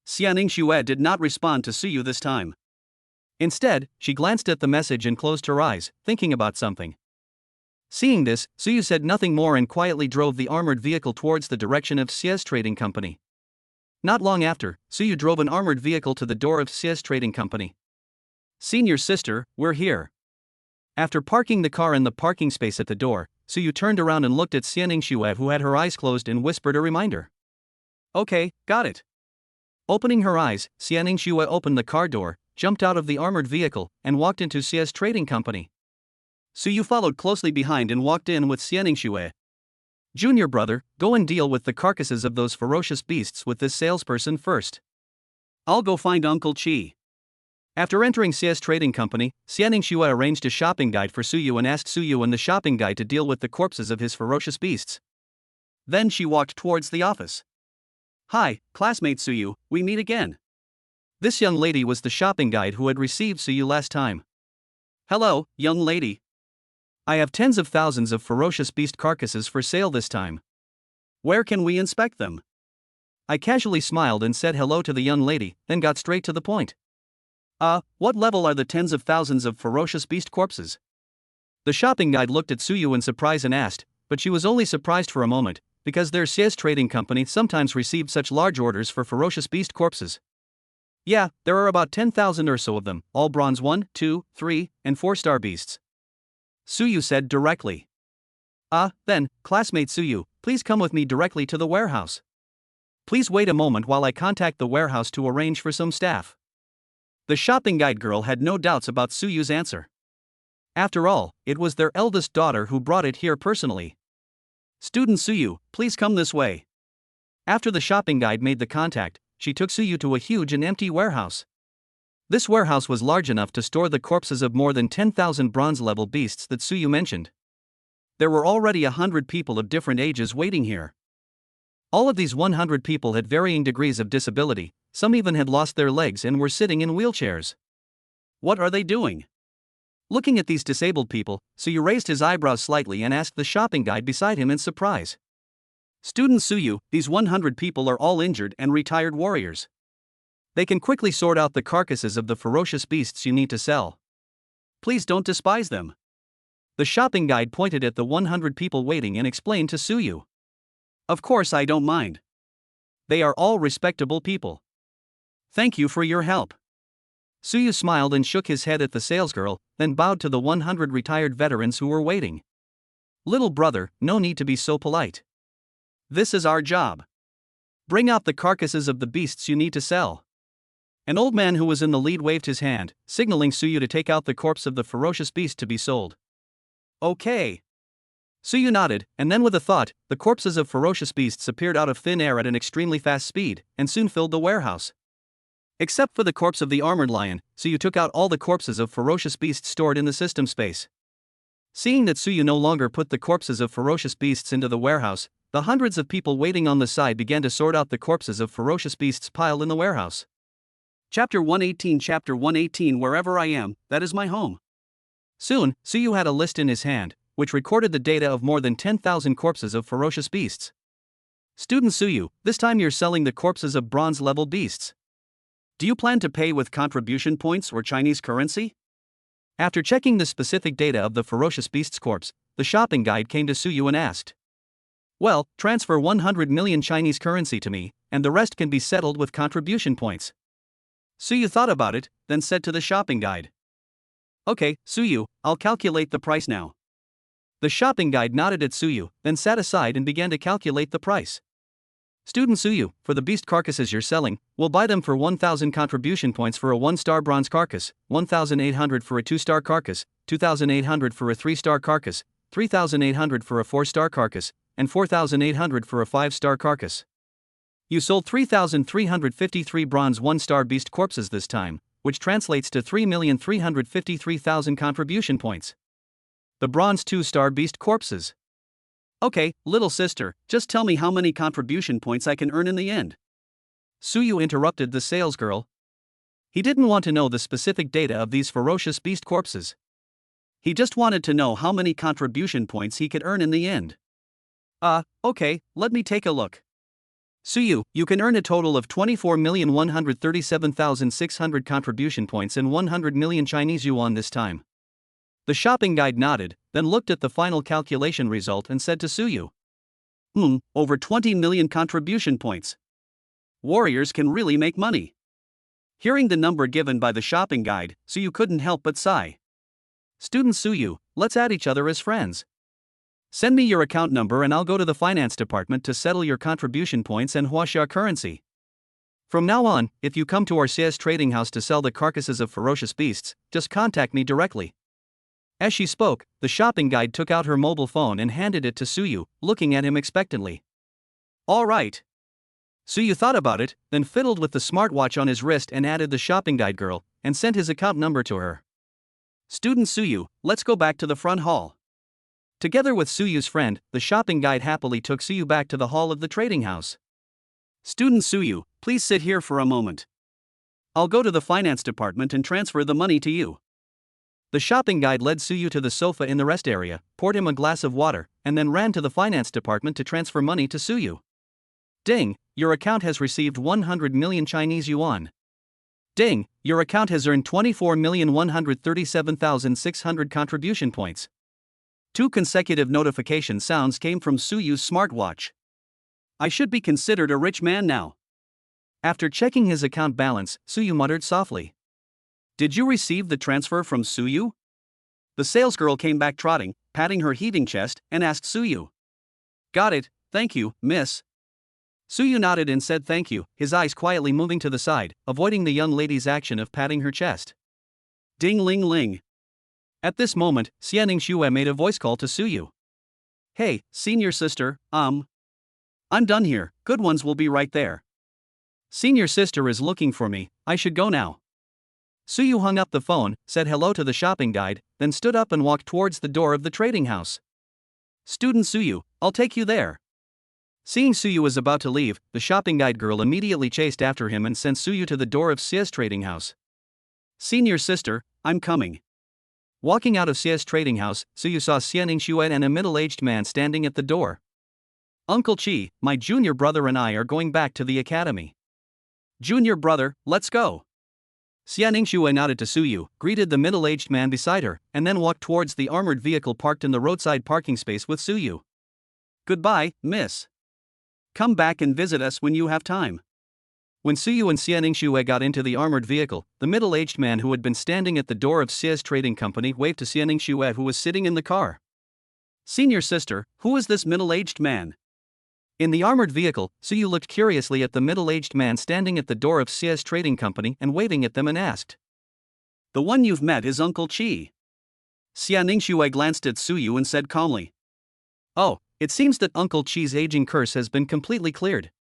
Xianing did not respond to Suyu this time. Instead, she glanced at the message and closed her eyes, thinking about something. Seeing this, Suyu said nothing more and quietly drove the armored vehicle towards the direction of Xia's trading company. Not long after, Suyu drove an armored vehicle to the door of Xia's trading company. Senior sister, we're here. After parking the car in the parking space at the door, Suyu turned around and looked at Xianing who had her eyes closed and whispered a reminder. Okay, got it. Opening her eyes, Xianing opened the car door, jumped out of the armored vehicle, and walked into Xia's trading company. Suyu followed closely behind and walked in with Xianing. Junior brother, go and deal with the carcasses of those ferocious beasts with this salesperson first. I'll go find Uncle Chi. After entering Xia's trading company, Xianing arranged a shopping guide for Suyu and asked Suyu and the shopping guide to deal with the corpses of his ferocious beasts. Then she walked towards the office. Hi, classmate Suyu, we meet again. This young lady was the shopping guide who had received Suyu last time. Hello, young lady. I have tens of thousands of ferocious beast carcasses for sale this time. Where can we inspect them? I casually smiled and said hello to the young lady, then got straight to the point. What level are the tens of thousands of ferocious beast corpses? The shopping guide looked at Suyu in surprise and asked, but she was only surprised for a moment, because their Xia's trading company sometimes received such large orders for ferocious beast corpses. Yeah, there are about 10,000 or so of them, all bronze 1, 2, 3, and 4-star beasts. Suyu said directly. Then, classmate Suyu, please come with me directly to the warehouse. Please wait a moment while I contact the warehouse to arrange for some staff. The shopping guide girl had no doubts about Suyu's answer. After all, it was their eldest daughter who brought it here personally. Student Suyu, please come this way. After the shopping guide made the contact, she took Suyu to a huge and empty warehouse. This warehouse was large enough to store the corpses of more than 10,000 bronze-level beasts that Suyu mentioned. There were already 100 people of different ages waiting here. All of these 100 people had varying degrees of disability, some even had lost their legs and were sitting in wheelchairs. What are they doing? Looking at these disabled people, Suyu raised his eyebrows slightly and asked the shopping guide beside him in surprise. Student Suyu, these 100 people are all injured and retired warriors. They can quickly sort out the carcasses of the ferocious beasts you need to sell. Please don't despise them. The shopping guide pointed at the 100 people waiting and explained to Suyu. Of course I don't mind. They are all respectable people. Thank you for your help. Suyu smiled and shook his head at the salesgirl, then bowed to the 100 retired veterans who were waiting. Little brother, no need to be so polite. This is our job. Bring out the carcasses of the beasts you need to sell. An old man who was in the lead waved his hand, signaling Suyu to take out the corpse of the ferocious beast to be sold. Okay. Suyu nodded, and then with a thought, the corpses of ferocious beasts appeared out of thin air at an extremely fast speed, and soon filled the warehouse. Except for the corpse of the armored lion, Suyu took out all the corpses of ferocious beasts stored in the system space. Seeing that Suyu no longer put the corpses of ferocious beasts into the warehouse, the hundreds of people waiting on the side began to sort out the corpses of ferocious beasts piled in the warehouse. Chapter 118 Wherever I am, that is my home. Soon, Suyu had a list in his hand, which recorded the data of more than 10,000 corpses of ferocious beasts. Student Suyu, this time you're selling the corpses of bronze-level beasts. Do you plan to pay with contribution points or Chinese currency? After checking the specific data of the ferocious beast's corpse, the shopping guide came to Suyu and asked. Well, transfer 100 million Chinese currency to me, and the rest can be settled with contribution points. Suyu thought about it, then said to the shopping guide. Okay, Suyu, I'll calculate the price now. The shopping guide nodded at Suyu, then sat aside and began to calculate the price. Student Suyu, for the beast carcasses you're selling, we'll buy them for 1,000 contribution points for a 1-star bronze carcass, 1,800 for a 2-star carcass, 2,800 for a 3-star carcass, 3,800 for a 4-star carcass, and 4,800 for a 5-star carcass. You sold 3,353 bronze 1-star beast corpses this time, which translates to 3,353,000 contribution points. The bronze 2-star beast corpses. Okay, little sister, just tell me how many contribution points I can earn in the end. Suyu interrupted the salesgirl. He didn't want to know the specific data of these ferocious beast corpses. He just wanted to know how many contribution points he could earn in the end. Okay, let me take a look. Suyu, you can earn a total of 24,137,600 contribution points and 100 million Chinese yuan this time. The shopping guide nodded, then looked at the final calculation result and said to Suyu. Over 20 million contribution points. Warriors can really make money. Hearing the number given by the shopping guide, Suyu couldn't help but sigh. Student Suyu, let's add each other as friends. Send me your account number and I'll go to the finance department to settle your contribution points and huaxia currency. From now on, if you come to our CS trading house to sell the carcasses of ferocious beasts, just contact me directly. As she spoke, the shopping guide took out her mobile phone and handed it to Suyu, looking at him expectantly. All right. Suyu thought about it, then fiddled with the smartwatch on his wrist and added the shopping guide girl, and sent his account number to her. Student Suyu, let's go back to the front hall. Together with Suyu's friend, the shopping guide happily took Suyu back to the hall of the trading house. Student Suyu, please sit here for a moment. I'll go to the finance department and transfer the money to you. The shopping guide led Suyu to the sofa in the rest area, poured him a glass of water, and then ran to the finance department to transfer money to Suyu. Ding, your account has received 100 million Chinese yuan. Ding, your account has earned 24,137,600 contribution points. 2 consecutive notification sounds came from Suyu's smartwatch. I should be considered a rich man now. After checking his account balance, Suyu muttered softly. Did you receive the transfer from Suyu? The salesgirl came back trotting, patting her heaving chest, and asked Suyu. Got it, thank you, miss. Suyu nodded and said thank you, his eyes quietly moving to the side, avoiding the young lady's action of patting her chest. Ding ling ling. At this moment, Xianing Xue made a voice call to Suyu. Hey, senior sister, I'm done here, good ones will be right there. Senior sister is looking for me, I should go now. Suyu hung up the phone, said hello to the shopping guide, then stood up and walked towards the door of the trading house. Student Suyu, I'll take you there. Seeing Suyu was about to leave, the shopping guide girl immediately chased after him and sent Suyu to the door of Xia's trading house. Senior sister, I'm coming. Walking out of Xia's trading house, Suyu saw Xia Ningxue and a middle-aged man standing at the door. Uncle Qi, my junior brother and I are going back to the academy. Junior brother, let's go. Xia Ningxue nodded to Suyu, greeted the middle-aged man beside her, and then walked towards the armored vehicle parked in the roadside parking space with Suyu. Goodbye, miss. Come back and visit us when you have time. When Suyu and Xia Ningxue got into the armored vehicle, the middle-aged man who had been standing at the door of Xia's trading company waved to Xia Ningxue, who was sitting in the car. Senior sister, who is this middle-aged man? In the armored vehicle, Suyu looked curiously at the middle-aged man standing at the door of Xia's trading company and waving at them and asked. The one you've met is Uncle Qi. Xia Ningxue glanced at Suyu and said calmly. Oh, it seems that Uncle Qi's aging curse has been completely cleared.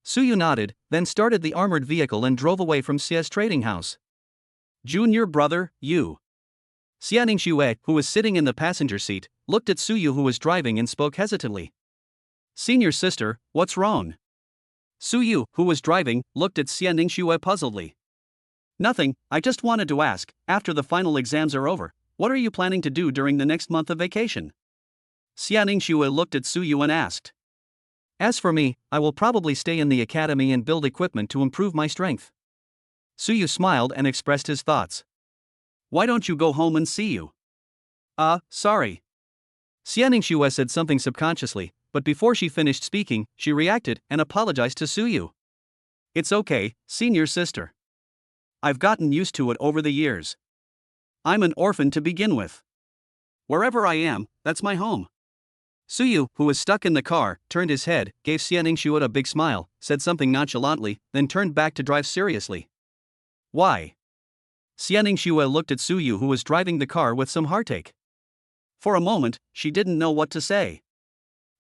Suyu nodded, then started the armored vehicle and drove away from Xia's trading house. Junior brother, you. Xia Ningxue, who was sitting in the passenger seat, looked at Suyu, who was driving, and spoke hesitantly. Senior sister, what's wrong? Suyu, who was driving, looked at Xia Ningxue puzzledly. Nothing, I just wanted to ask, after the final exams are over, what are you planning to do during the next month of vacation? Xia Ningxue looked at Suyu and asked. As for me, I will probably stay in the academy and build equipment to improve my strength. Suyu smiled and expressed his thoughts. Why don't you go home and see you? Sorry. Xia Ningxue said something subconsciously, but before she finished speaking, she reacted and apologized to Suyu. It's okay, senior sister. I've gotten used to it over the years. I'm an orphan to begin with. Wherever I am, that's my home. Suyu, who was stuck in the car, turned his head, gave Xia Ningxue a big smile, said something nonchalantly, then turned back to drive seriously. Why? Xia Ningxue looked at Suyu, who was driving the car, with some heartache. For a moment, she didn't know what to say.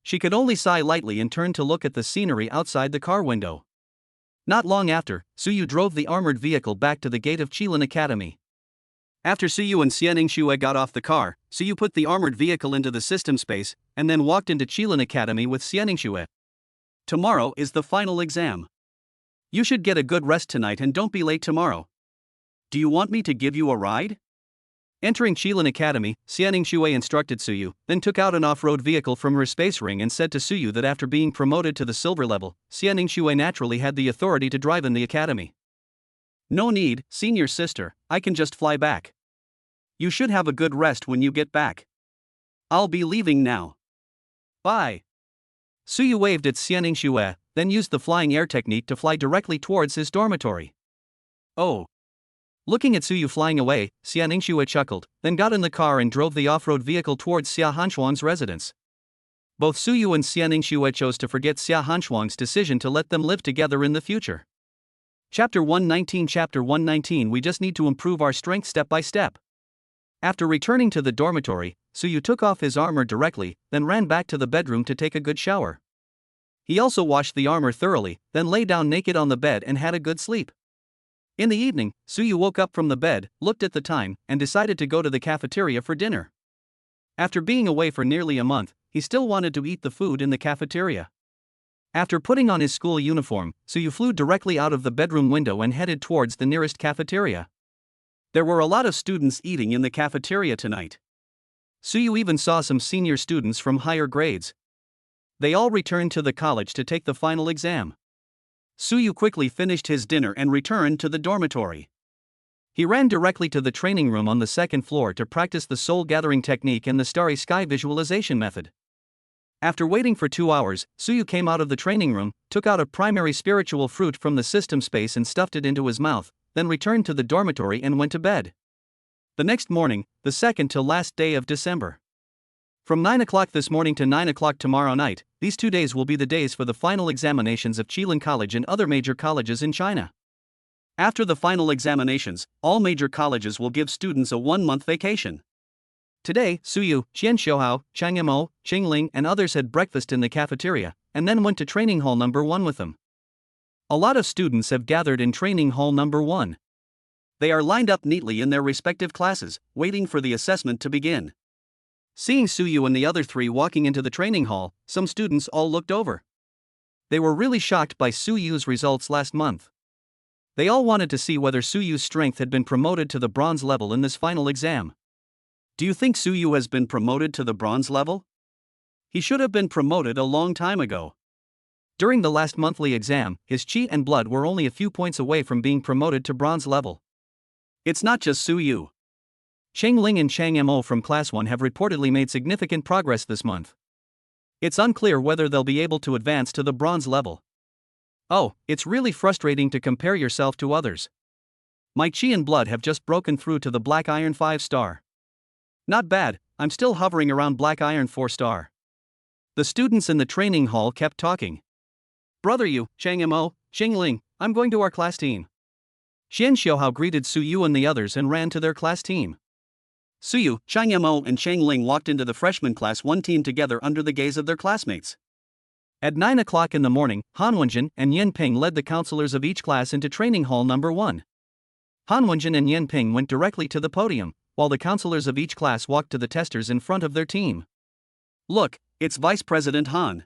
She could only sigh lightly and turn to look at the scenery outside the car window. Not long after, Suyu drove the armored vehicle back to the gate of Qilin Academy. After Suyu and Xia Ningxue got off the car, Suyu put the armored vehicle into the system space, and then walked into Qilin Academy with Xia Ningxue. Tomorrow is the final exam. You should get a good rest tonight and don't be late tomorrow. Do you want me to give you a ride? Entering Qilin Academy, Xia Ningxue instructed Suyu, then took out an off-road vehicle from her space ring and said to Suyu that after being promoted to the silver level, Xia Ningxue naturally had the authority to drive in the academy. No need, senior sister, I can just fly back. You should have a good rest when you get back. I'll be leaving now. Bye. Suyu waved at Xia Ningxue, then used the flying air technique to fly directly towards his dormitory. Oh. Looking at Suyu flying away, Xia Ningxue chuckled, then got in the car and drove the off-road vehicle towards Xia Hanshuang's residence. Both Suyu and Xia Ningxue chose to forget Xia Hanshuang's decision to let them live together in the future. Chapter 119. Chapter 119. We just need to improve our strength step by step. After returning to the dormitory, Suyu took off his armor directly, then ran back to the bedroom to take a good shower. He also washed the armor thoroughly, then lay down naked on the bed and had a good sleep. In the evening, Suyu woke up from the bed, looked at the time, and decided to go to the cafeteria for dinner. After being away for nearly a month, he still wanted to eat the food in the cafeteria. After putting on his school uniform, Suyu flew directly out of the bedroom window and headed towards the nearest cafeteria. There were a lot of students eating in the cafeteria tonight. Suyu even saw some senior students from higher grades. They all returned to the college to take the final exam. Suyu quickly finished his dinner and returned to the dormitory. He ran directly to the training room on the second floor to practice the soul gathering technique and the starry sky visualization method. After waiting for 2 hours, Suyu came out of the training room, took out a primary spiritual fruit from the system space and stuffed it into his mouth, then returned to the dormitory and went to bed. The next morning, the second to last day of December. From 9 o'clock this morning to 9 o'clock tomorrow night, these 2 days will be the days for the final examinations of Qilin College and other major colleges in China. After the final examinations, all major colleges will give students a 1-month vacation. Today, Suyu, Qian Xiaohao, Chang Yimou, Qingling and others had breakfast in the cafeteria, and then went to training hall number 1 with them. A lot of students have gathered in training hall number 1. They are lined up neatly in their respective classes, waiting for the assessment to begin. Seeing Suyu and the other three walking into the training hall, some students all looked over. They were really shocked by Suyu's results last month. They all wanted to see whether Suyu's strength had been promoted to the bronze level in this final exam. Do you think Suyu has been promoted to the bronze level? He should have been promoted a long time ago. During the last monthly exam, his chi and blood were only a few points away from being promoted to bronze level. It's not just Suyu. Cheng Ling and Chang Mo from Class 1 have reportedly made significant progress this month. It's unclear whether they'll be able to advance to the bronze level. Oh, it's really frustrating to compare yourself to others. My chi and blood have just broken through to the Black Iron 5-star. Not bad, I'm still hovering around Black Iron 4-star. The students in the training hall kept talking. Brother Yu, Chang Mo, Cheng Ling, I'm going to our class team. Xian Xiaohao greeted Suyu and the others and ran to their class team. Suyu, Chang Mo and Cheng Ling walked into the freshman class 1 team together under the gaze of their classmates. At 9 o'clock in the morning, Han Wenjin and Yen Ping led the counselors of each class into training hall number 1. Han Wenjin and Yen Ping went directly to the podium, while the counselors of each class walked to the testers in front of their team. Look, it's Vice President Han.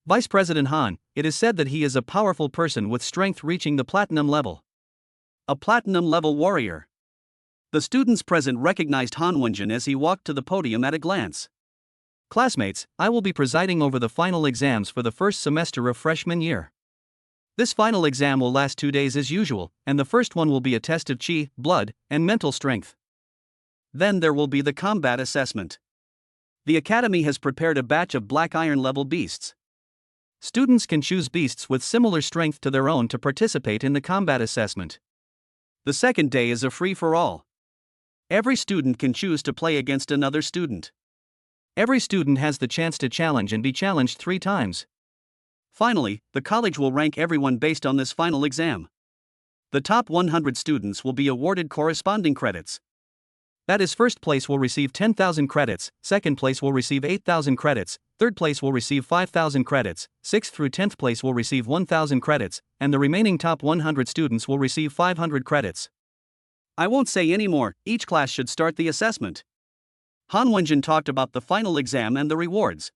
Vice President Han, it is said that he is a powerful person with strength reaching the platinum level. A platinum level warrior. The students present recognized Han Wenjin as he walked to the podium at a glance. Classmates, I will be presiding over the final exams for the first semester of freshman year. This final exam will last 2 days as usual, and the first one will be a test of chi, blood, and mental strength. Then there will be the combat assessment. The academy has prepared a batch of Black Iron level beasts. Students can choose beasts with similar strength to their own to participate in the combat assessment. The second day is a free-for-all. Every student can choose to play against another student. Every student has the chance to challenge and be challenged 3 times. Finally, the college will rank everyone based on this final exam. The top 100 students will be awarded corresponding credits. That is, first place will receive 10,000 credits, second place will receive 8,000 credits, third place will receive 5,000 credits, 6th through 10th place will receive 1,000 credits, and the remaining top 100 students will receive 500 credits. I won't say any more, each class should start the assessment. Han Wenjin talked about the final exam and the rewards.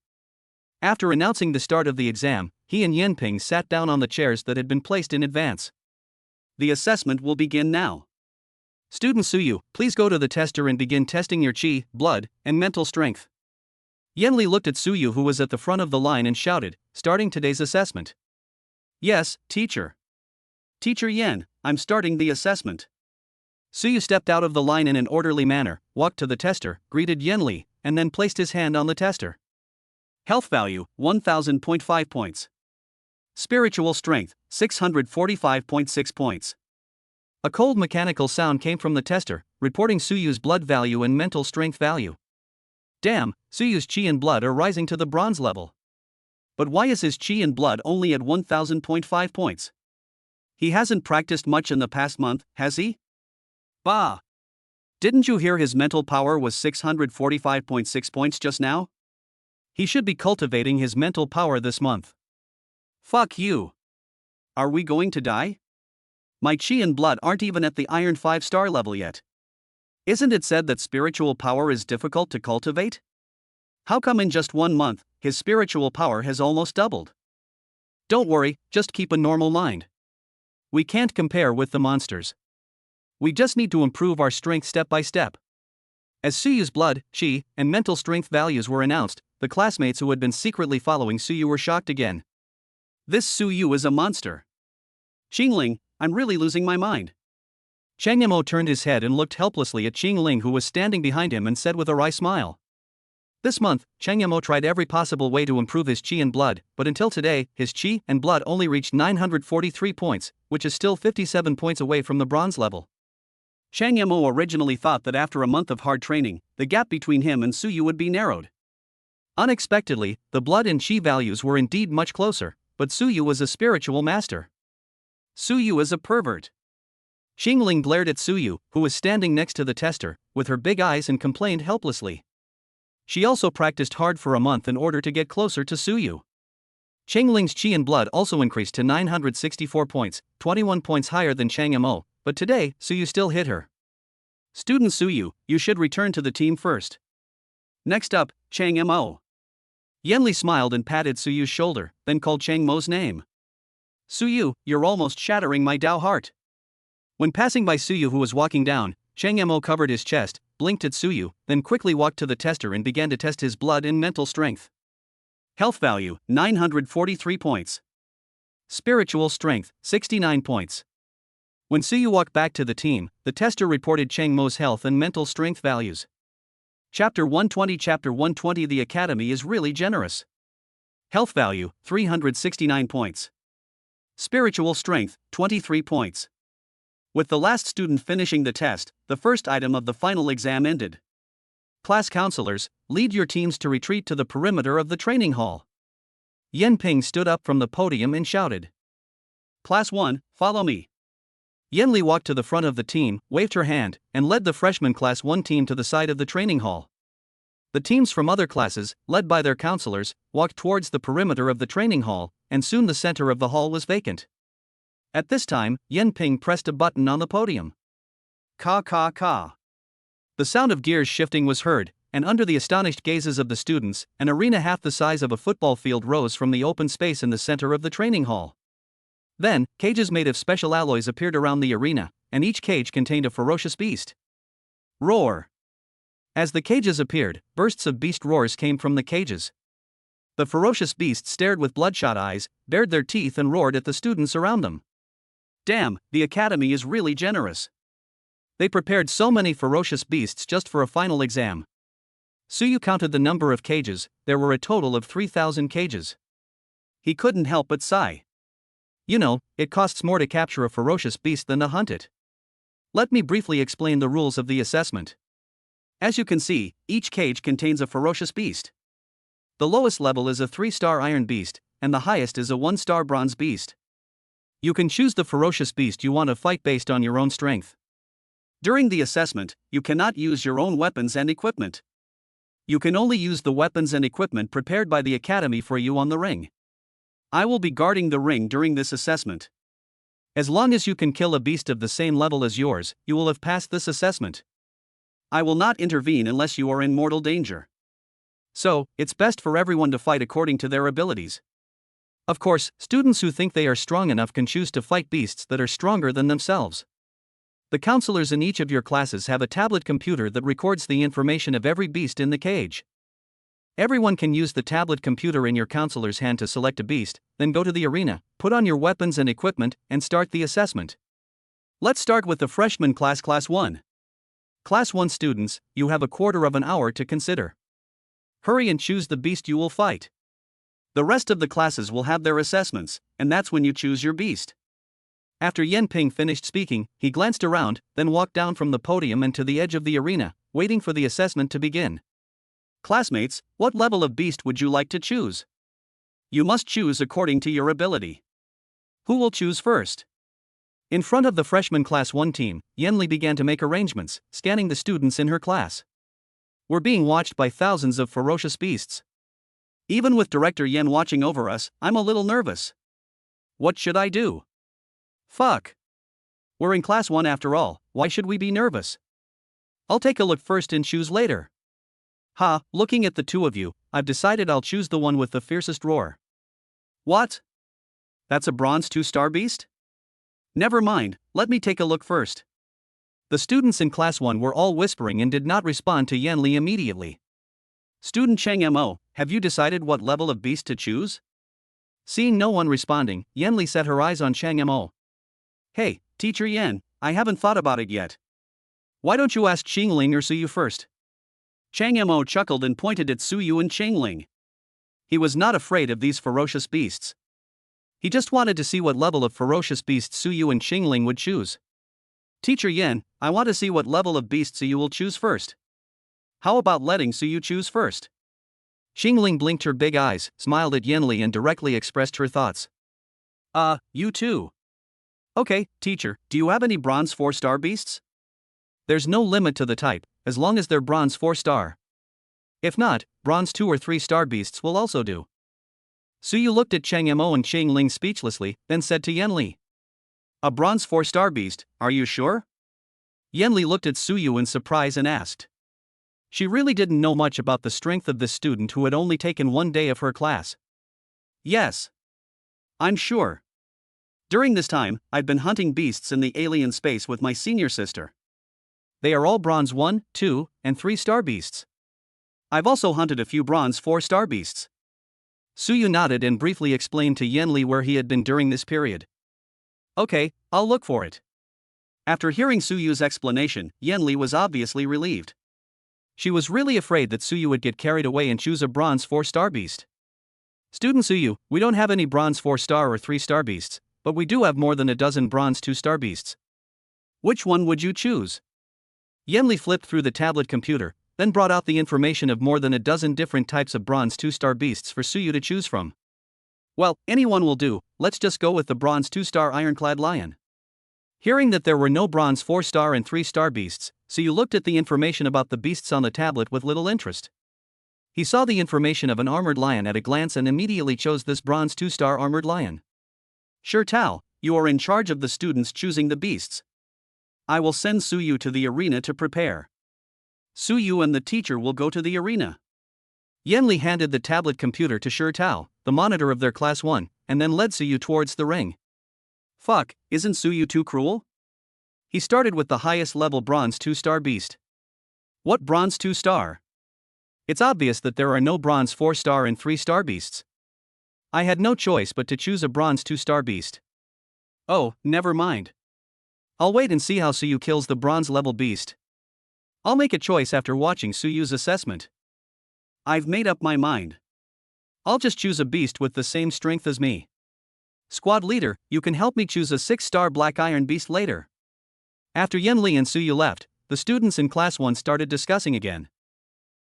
After announcing the start of the exam, he and Yen Ping sat down on the chairs that had been placed in advance. The assessment will begin now. Student Suyu, please go to the tester and begin testing your chi, blood, and mental strength. Yenli looked at Suyu, who was at the front of the line, and shouted, starting today's assessment. Yes, teacher. Teacher Yen, I'm starting the assessment. Suyu stepped out of the line in an orderly manner, walked to the tester, greeted Yenli, and then placed his hand on the tester. Health value, 1000.5 points. Spiritual strength, 645.6 points. A cold mechanical sound came from the tester, reporting Suyu's blood value and mental strength value. Damn, Suyu's chi and blood are rising to the bronze level. But why is his chi and blood only at 1000.5 points? He hasn't practiced much in the past month, has he? Bah! Didn't you hear his mental power was 645.6 points just now? He should be cultivating his mental power this month. Fuck you. Are we going to die? My chi and blood aren't even at the Iron 5-star level yet. Isn't it said that spiritual power is difficult to cultivate? How come in just 1 month, his spiritual power has almost doubled? Don't worry, just keep a normal mind. We can't compare with the monsters. We just need to improve our strength step by step. As Suyu's blood, chi, and mental strength values were announced, the classmates who had been secretly following Suyu were shocked again. This Suyu is a monster. Qingling, I'm really losing my mind. Chang Mo turned his head and looked helplessly at Qingling, who was standing behind him, and said with a wry smile. This month, Chang Mo tried every possible way to improve his chi and blood, but until today, his chi and blood only reached 943 points, which is still 57 points away from the bronze level. Chang Mo originally thought that after a month of hard training, the gap between him and Suyu would be narrowed. Unexpectedly, the blood and chi values were indeed much closer, but Suyu was a spiritual master. Suyu is a pervert. Qingling glared at Suyu, who was standing next to the tester, with her big eyes, and complained helplessly. She also practiced hard for a month in order to get closer to Suyu. Qingling's chi and blood also increased to 964 points, 21 points higher than Chang Mo, but today, Suyu still hit her. Student Suyu, you should return to the team first. Next up, Chang Mo. Yenli smiled and patted Suyu's shoulder, then called Chang Mo's name. Suyu, you're almost shattering my Dao heart. When passing by Suyu who was walking down, Chang Mo covered his chest, blinked at Suyu, then quickly walked to the tester and began to test his blood and mental strength. Health value, 943 points. Spiritual strength, 69 points. When Suyu walked back to the team, the tester reported Chang Mo's health and mental strength values. Chapter 120 The Academy is really generous. Health value, 369 points. Spiritual strength, 23 points. With the last student finishing the test, the first item of the final exam ended. Class counselors, lead your teams to retreat to the perimeter of the training hall. Yan Ping stood up from the podium and shouted. Class 1, follow me. Yenli walked to the front of the team, waved her hand, and led the freshman Class 1 team to the side of the training hall. The teams from other classes, led by their counselors, walked towards the perimeter of the training hall, and soon the center of the hall was vacant. At this time, Yan Ping pressed a button on the podium. Ka ka ka. The sound of gears shifting was heard, and under the astonished gazes of the students, an arena half the size of a football field rose from the open space in the center of the training hall. Then, cages made of special alloys appeared around the arena, and each cage contained a ferocious beast. Roar! As the cages appeared, bursts of beast roars came from the cages. The ferocious beasts stared with bloodshot eyes, bared their teeth and roared at the students around them. Damn, the academy is really generous. They prepared so many ferocious beasts just for a final exam. Suyu counted the number of cages, there were a total of 3,000 cages. He couldn't help but sigh. You know, it costs more to capture a ferocious beast than to hunt it. Let me briefly explain the rules of the assessment. As you can see, each cage contains a ferocious beast. The lowest level is a 3-star iron beast, and the highest is a 1-star bronze beast. You can choose the ferocious beast you want to fight based on your own strength. During the assessment, you cannot use your own weapons and equipment. You can only use the weapons and equipment prepared by the academy for you on the ring. I will be guarding the ring during this assessment. As long as you can kill a beast of the same level as yours, you will have passed this assessment. I will not intervene unless you are in mortal danger. So, it's best for everyone to fight according to their abilities. Of course, students who think they are strong enough can choose to fight beasts that are stronger than themselves. The counselors in each of your classes have a tablet computer that records the information of every beast in the cage. Everyone can use the tablet computer in your counselor's hand to select a beast, then go to the arena, put on your weapons and equipment, and start the assessment. Let's start with the freshman class, Class 1. Class 1 students, you have a quarter of an hour to consider. Hurry and choose the beast you will fight. The rest of the classes will have their assessments, and that's when you choose your beast. After Yan Ping finished speaking, he glanced around, then walked down from the podium and to the edge of the arena, waiting for the assessment to begin. Classmates, what level of beast would you like to choose? You must choose according to your ability. Who will choose first? In front of the freshman Class 1 team, Yenli began to make arrangements, scanning the students in her class. We're being watched by thousands of ferocious beasts. Even with Director Yen watching over us, I'm a little nervous. What should I do? Fuck. We're in Class 1 after all, why should we be nervous? I'll take a look first and choose later. Ha, looking at the two of you, I've decided I'll choose the one with the fiercest roar. What? That's a bronze 2-star beast? Never mind, let me take a look first. The students in Class 1 were all whispering and did not respond to Yenli immediately. Student Cheng Mo, have you decided what level of beast to choose? Seeing no one responding, Yenli set her eyes on Cheng Mo. Hey, Teacher Yen, I haven't thought about it yet. Why don't you ask Xingling or Suyu first? Chang Mo chuckled and pointed at Suyu and Xingling. He was not afraid of these ferocious beasts. He just wanted to see what level of ferocious beast Suyu and Xingling would choose. Teacher Yen, I want to see what level of beast Suyu will choose first. How about letting Suyu choose first? Xingling blinked her big eyes, smiled at Yenli and directly expressed her thoughts. You too. Okay, teacher, do you have any bronze 4-star beasts? There's no limit to the type, as long as they're bronze 4-star. If not, bronze 2 or 3-star beasts will also do. Suyu looked at Cheng Mo and Xingling speechlessly, then said to Yenli. A bronze 4-star beast, are you sure? Yanli looked at Suyu in surprise and asked. She really didn't know much about the strength of this student who had only taken one day of her class. Yes. I'm sure. During this time, I've been hunting beasts in the alien space with my senior sister. They are all bronze 1, 2, and 3-star beasts. I've also hunted a few bronze 4-star beasts. Suyu nodded and briefly explained to Yanli where he had been during this period. Okay, I'll look for it. After hearing Suyu's explanation, Yanli was obviously relieved. She was really afraid that Suyu would get carried away and choose a bronze 4-star beast. Student Suyu, we don't have any bronze 4-star or 3-star beasts, but we do have more than a dozen bronze 2-star beasts. Which one would you choose? Yanli flipped through the tablet computer, then brought out the information of more than a dozen different types of bronze 2-star beasts for Suyu to choose from. Well, anyone will do, let's just go with the bronze 2-star ironclad lion. Hearing that there were no bronze 4-star and 3-star beasts, Suyu looked at the information about the beasts on the tablet with little interest. He saw the information of an armored lion at a glance and immediately chose this bronze 2-star armored lion. Sure Tao, you are in charge of the students choosing the beasts. I will send Suyu to the arena to prepare. Suyu and the teacher will go to the arena. Yanli handed the tablet computer to Sure Tao, the monitor of their class 1, and then led Suyu towards the ring. Fuck, isn't Suyu too cruel? He started with the highest level bronze 2-star beast. What bronze 2-star? It's obvious that there are no bronze 4-star and 3-star beasts. I had no choice but to choose a bronze 2-star beast. Oh, never mind. I'll wait and see how Suyu kills the bronze level beast. I'll make a choice after watching Suyu's assessment. I've made up my mind. I'll just choose a beast with the same strength as me. Squad leader, you can help me choose a 6-star black iron beast later. After Yanli and Suyu left, the students in class 1 started discussing again.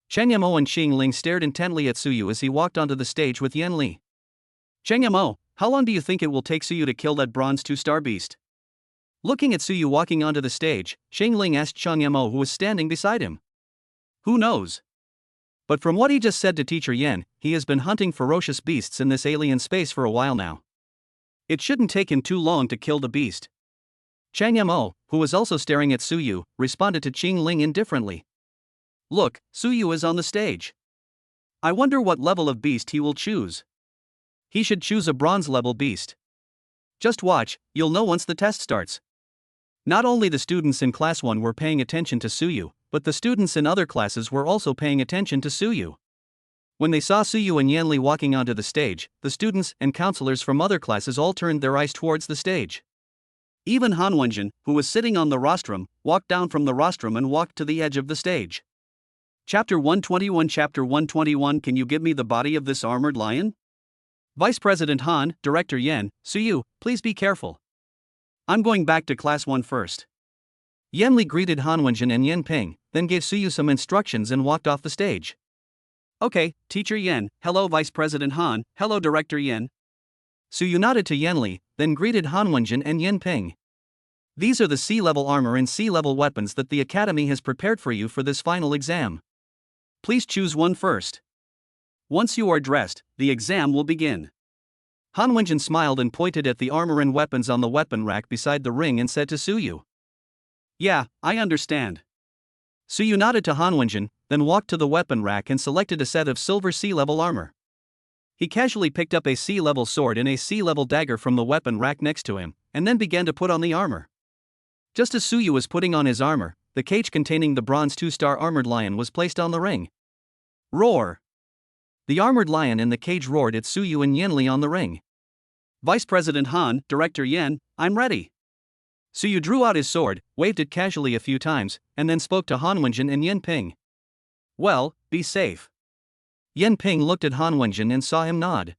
Chen Yamo and Xing Ling stared intently at Suyu as he walked onto the stage with Yanli. Chen Yamo, how long do you think it will take Suyu to kill that bronze 2-star beast? Looking at Suyu walking onto the stage, Xing Ling asked Chen Yamo who was standing beside him. Who knows? But from what he just said to Teacher Yen, he has been hunting ferocious beasts in this alien space for a while now. It shouldn't take him too long to kill the beast. Chen Yamo, who was also staring at Suyu, responded to Xing Ling indifferently. Look, Suyu is on the stage. I wonder what level of beast he will choose. He should choose a bronze level beast. Just watch, you'll know once the test starts. Not only the students in class 1 were paying attention to Suyu, but the students in other classes were also paying attention to Suyu. When they saw Suyu and Yanli walking onto the stage, the students and counselors from other classes all turned their eyes towards the stage. Even Han Wenjin, who was sitting on the rostrum, walked down from the rostrum and walked to the edge of the stage. Chapter 121 Chapter 121 Can you give me the body of this armored lion? Vice President Han, Director Yen, Suyu, please be careful. I'm going back to class 1 first. Yanli greeted Han Wenjin and Yen Ping, then gave Suyu some instructions and walked off the stage. Okay, Teacher Yen, hello Vice President Han, hello Director Yen. Suyu nodded to Yanli, then greeted Han Wenjin and Yen Ping. These are the sea-level armor and sea-level weapons that the Academy has prepared for you for this final exam. Please choose one first. Once you are dressed, the exam will begin. Han Wenjin smiled and pointed at the armor and weapons on the weapon rack beside the ring and said to Suyu. Yeah, I understand. Suyu nodded to Han Wenjin, then walked to the weapon rack and selected a set of silver sea-level armor. He casually picked up a sea-level sword and a sea-level dagger from the weapon rack next to him, and then began to put on the armor. Just as Suyu was putting on his armor, the cage containing the bronze 2-star armored lion was placed on the ring. Roar! The armored lion in the cage roared at Suyu and Yanli on the ring. Vice President Han, Director Yen, I'm ready. Suyu drew out his sword, waved it casually a few times, and then spoke to Han Wenjin and Yen Ping. Well, be safe. Yen Ping looked at Han Wenjin and saw him nod.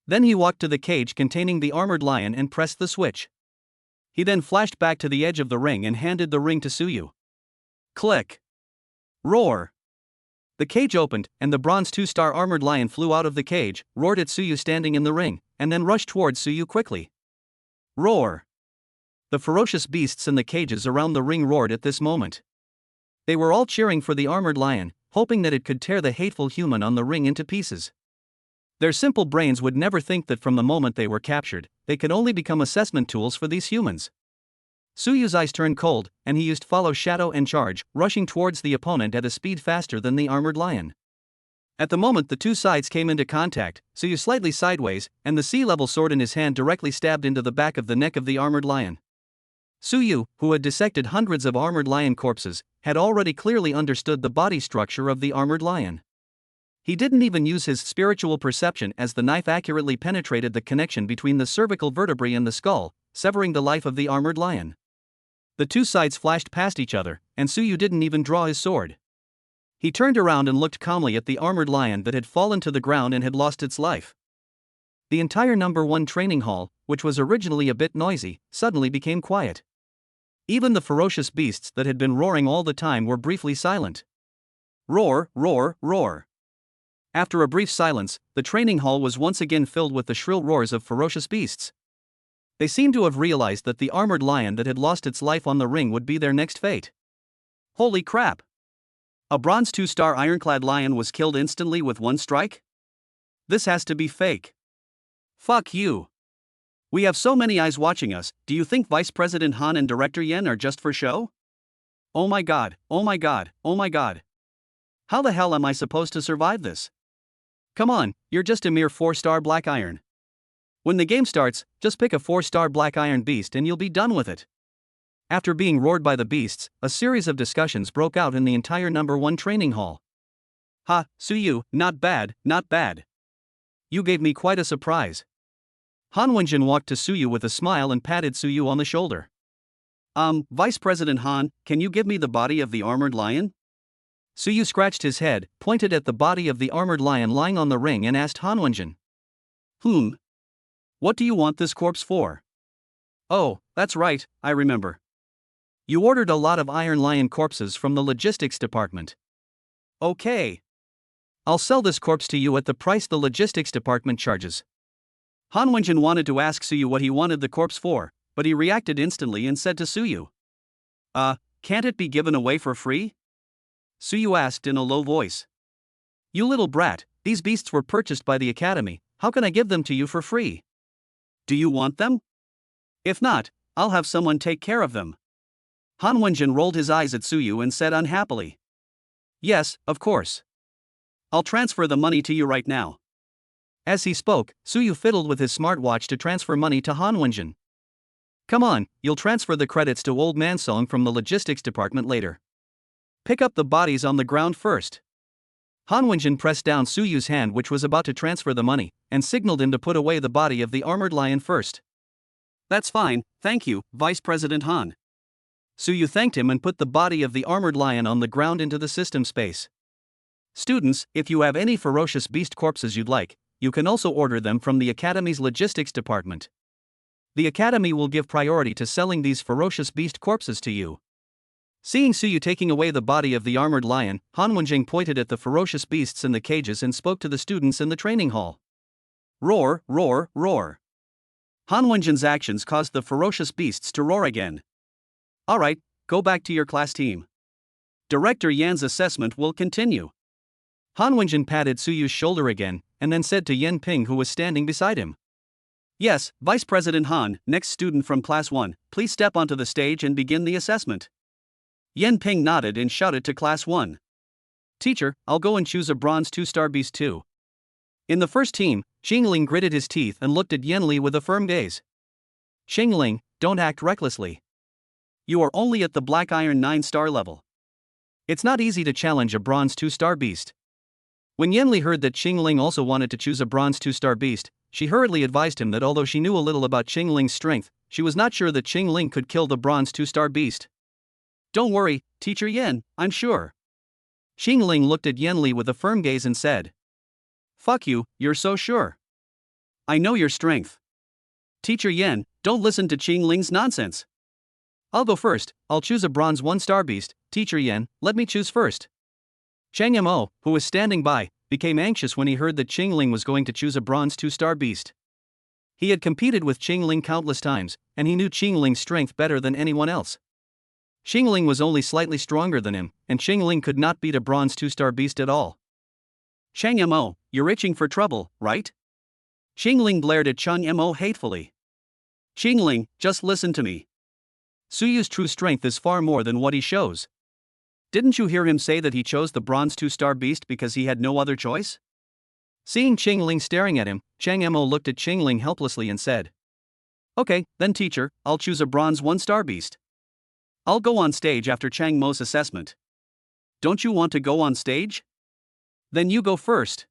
Then he walked to the cage containing the armored lion and pressed the switch. He then flashed back to the edge of the ring and handed the ring to Suyu. Click! Roar! The cage opened, and the bronze 2-star armored lion flew out of the cage, roared at Suyu standing in the ring, and then rushed towards Suyu quickly. Roar! The ferocious beasts in the cages around the ring roared at this moment. They were all cheering for the armored lion, hoping that it could tear the hateful human on the ring into pieces. Their simple brains would never think that from the moment they were captured, they could only become assessment tools for these humans. Suyu's eyes turned cold, and he used follow shadow and charge, rushing towards the opponent at a speed faster than the armored lion. At the moment the two sides came into contact, Suyu slightly sideways, and the sea-level sword in his hand directly stabbed into the back of the neck of the armored lion. Suyu, who had dissected hundreds of armored lion corpses, had already clearly understood the body structure of the armored lion. He didn't even use his spiritual perception as the knife accurately penetrated the connection between the cervical vertebrae and the skull, severing the life of the armored lion. The two sides flashed past each other, and Suyu didn't even draw his sword. He turned around and looked calmly at the armored lion that had fallen to the ground and had lost its life. The entire number 1 training hall, which was originally a bit noisy, suddenly became quiet. Even the ferocious beasts that had been roaring all the time were briefly silent. Roar, roar, roar. After a brief silence, the training hall was once again filled with the shrill roars of ferocious beasts. They seemed to have realized that the armored lion that had lost its life on the ring would be their next fate. Holy crap! A bronze 2-star ironclad lion was killed instantly with one strike? This has to be fake. Fuck you. We have so many eyes watching us. Do you think Vice President Han and Director Yen are just for show? Oh my god, oh my god, oh my god. How the hell am I supposed to survive this? Come on, you're just a mere 4-star black iron. When the game starts, just pick a 4-star black iron beast and you'll be done with it. After being roared by the beasts, a series of discussions broke out in the entire number 1 training hall. Ha, Suyu, not bad, not bad. You gave me quite a surprise. Han Wenjin walked to Suyu with a smile and patted Suyu on the shoulder. Vice President Han, can you give me the body of the armored lion? Suyu scratched his head, pointed at the body of the armored lion lying on the ring and asked Han Wenjin. What do you want this corpse for? Oh, that's right, I remember. You ordered a lot of iron lion corpses from the logistics department. Okay. I'll sell this corpse to you at the price the logistics department charges. Han Wenjin wanted to ask Suyu what he wanted the corpse for, but he reacted instantly and said to Suyu. Can't it be given away for free? Suyu asked in a low voice. You little brat, these beasts were purchased by the academy, how can I give them to you for free? Do you want them? If not, I'll have someone take care of them. Han Wenjin rolled his eyes at Suyu and said unhappily. Yes, of course. I'll transfer the money to you right now. As he spoke, Suyu fiddled with his smartwatch to transfer money to Han Wenjin. Come on, you'll transfer the credits to Old Man Song from the logistics department later. Pick up the bodies on the ground first. Han Wenjin pressed down Suyu's hand which was about to transfer the money, and signaled him to put away the body of the armored lion first. That's fine, thank you, Vice President Han. Suyu thanked him and put the body of the armored lion on the ground into the system space. Students, if you have any ferocious beast corpses you'd like, you can also order them from the Academy's logistics department. The Academy will give priority to selling these ferocious beast corpses to you. Seeing Suyu taking away the body of the armored lion, Han Wenjing pointed at the ferocious beasts in the cages and spoke to the students in the training hall. Roar, roar, roar. Han Wenjin's actions caused the ferocious beasts to roar again. Alright, go back to your class team. Director Yan's assessment will continue. Han Wenjin patted Suyu's shoulder again, and then said to Yen Ping who was standing beside him. Yes, Vice President Han, next student from Class 1, please step onto the stage and begin the assessment. Yen Ping nodded and shouted to Class 1. Teacher, I'll go and choose a bronze 2-star beast too. In the first team, Xingling gritted his teeth and looked at Yen Li with a firm gaze. Xingling, don't act recklessly. You are only at the Black Iron 9-star level. It's not easy to challenge a bronze 2-star beast. When Yen Li heard that Xingling also wanted to choose a bronze 2-star beast, she hurriedly advised him that although she knew a little about Xingling's strength, she was not sure that Xingling could kill the bronze 2-star beast. Don't worry, Teacher Yen, I'm sure. Xingling looked at Yen Li with a firm gaze and said. Fuck you, you're so sure. I know your strength. Teacher Yen, don't listen to Xingling's nonsense. I'll go first, I'll choose a bronze 1-star beast. Teacher Yen, let me choose first. Chang Mo, who was standing by, became anxious when he heard that Xingling was going to choose a bronze 2-star beast. He had competed with Xingling countless times, and he knew Xingling's strength better than anyone else. Xingling was only slightly stronger than him, and Xingling could not beat a bronze 2-star beast at all. Chang Mo, you're itching for trouble, right? Qingling glared at Chang Mo hatefully. Qingling, just listen to me. Suyu's true strength is far more than what he shows. Didn't you hear him say that he chose the bronze 2-star beast because he had no other choice? Seeing Qingling staring at him, Chang Mo looked at Qingling helplessly and said, Okay, then teacher, I'll choose a bronze 1-star beast. I'll go on stage after Chang Mo's assessment. Don't you want to go on stage? Then you go first.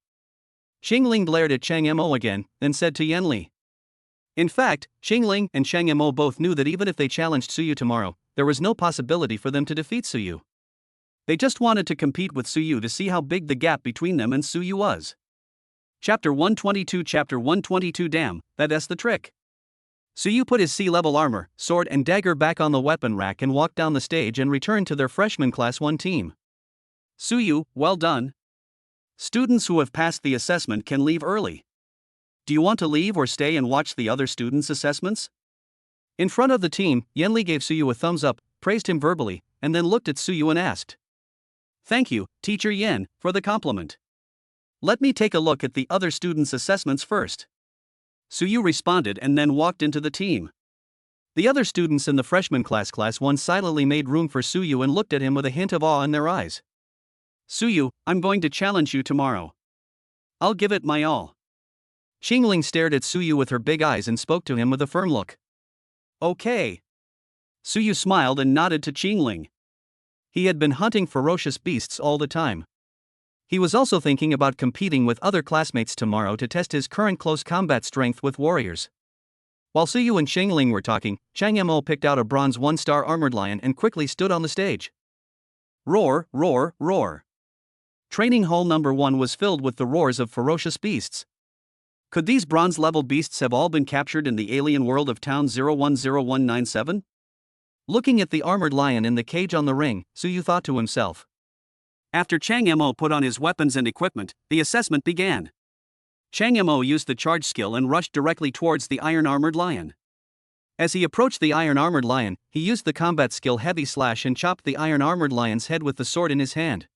Qingling glared at Chang Mo again, then said to Yanli. In fact, Qingling and Chang Mo both knew that even if they challenged Suyu tomorrow, there was no possibility for them to defeat Suyu. They just wanted to compete with Suyu to see how big the gap between them and Suyu was. Chapter 122 Damn, that's the trick. Suyu put his sea-level armor, sword and dagger back on the weapon rack and walked down the stage and returned to their freshman class 1 team. Suyu, well done. Students who have passed the assessment can leave early. Do you want to leave or stay and watch the other students' assessments? In front of the team, Yanli gave Suyu a thumbs up, praised him verbally, and then looked at Suyu and asked. Thank you, Teacher Yan, for the compliment. Let me take a look at the other students' assessments first. Suyu responded and then walked into the team. The other students in the freshman class 1 silently made room for Suyu and looked at him with a hint of awe in their eyes. Suyu, I'm going to challenge you tomorrow. I'll give it my all. Qingling stared at Suyu with her big eyes and spoke to him with a firm look. Okay. Suyu smiled and nodded to Qingling. He had been hunting ferocious beasts all the time. He was also thinking about competing with other classmates tomorrow to test his current close combat strength with warriors. While Suyu and Qingling were talking, Chang Mo picked out a bronze 1-star armored lion and quickly stood on the stage. Roar, roar, roar. Training hall number 1 was filled with the roars of ferocious beasts. Could these bronze-level beasts have all been captured in the alien world of Town 010197? Looking at the armored lion in the cage on the ring, Suyu thought to himself. After Chang Mo put on his weapons and equipment, the assessment began. Chang Mo used the charge skill and rushed directly towards the iron-armored lion. As he approached the iron-armored lion, he used the combat skill Heavy Slash and chopped the iron-armored lion's head with the sword in his hand.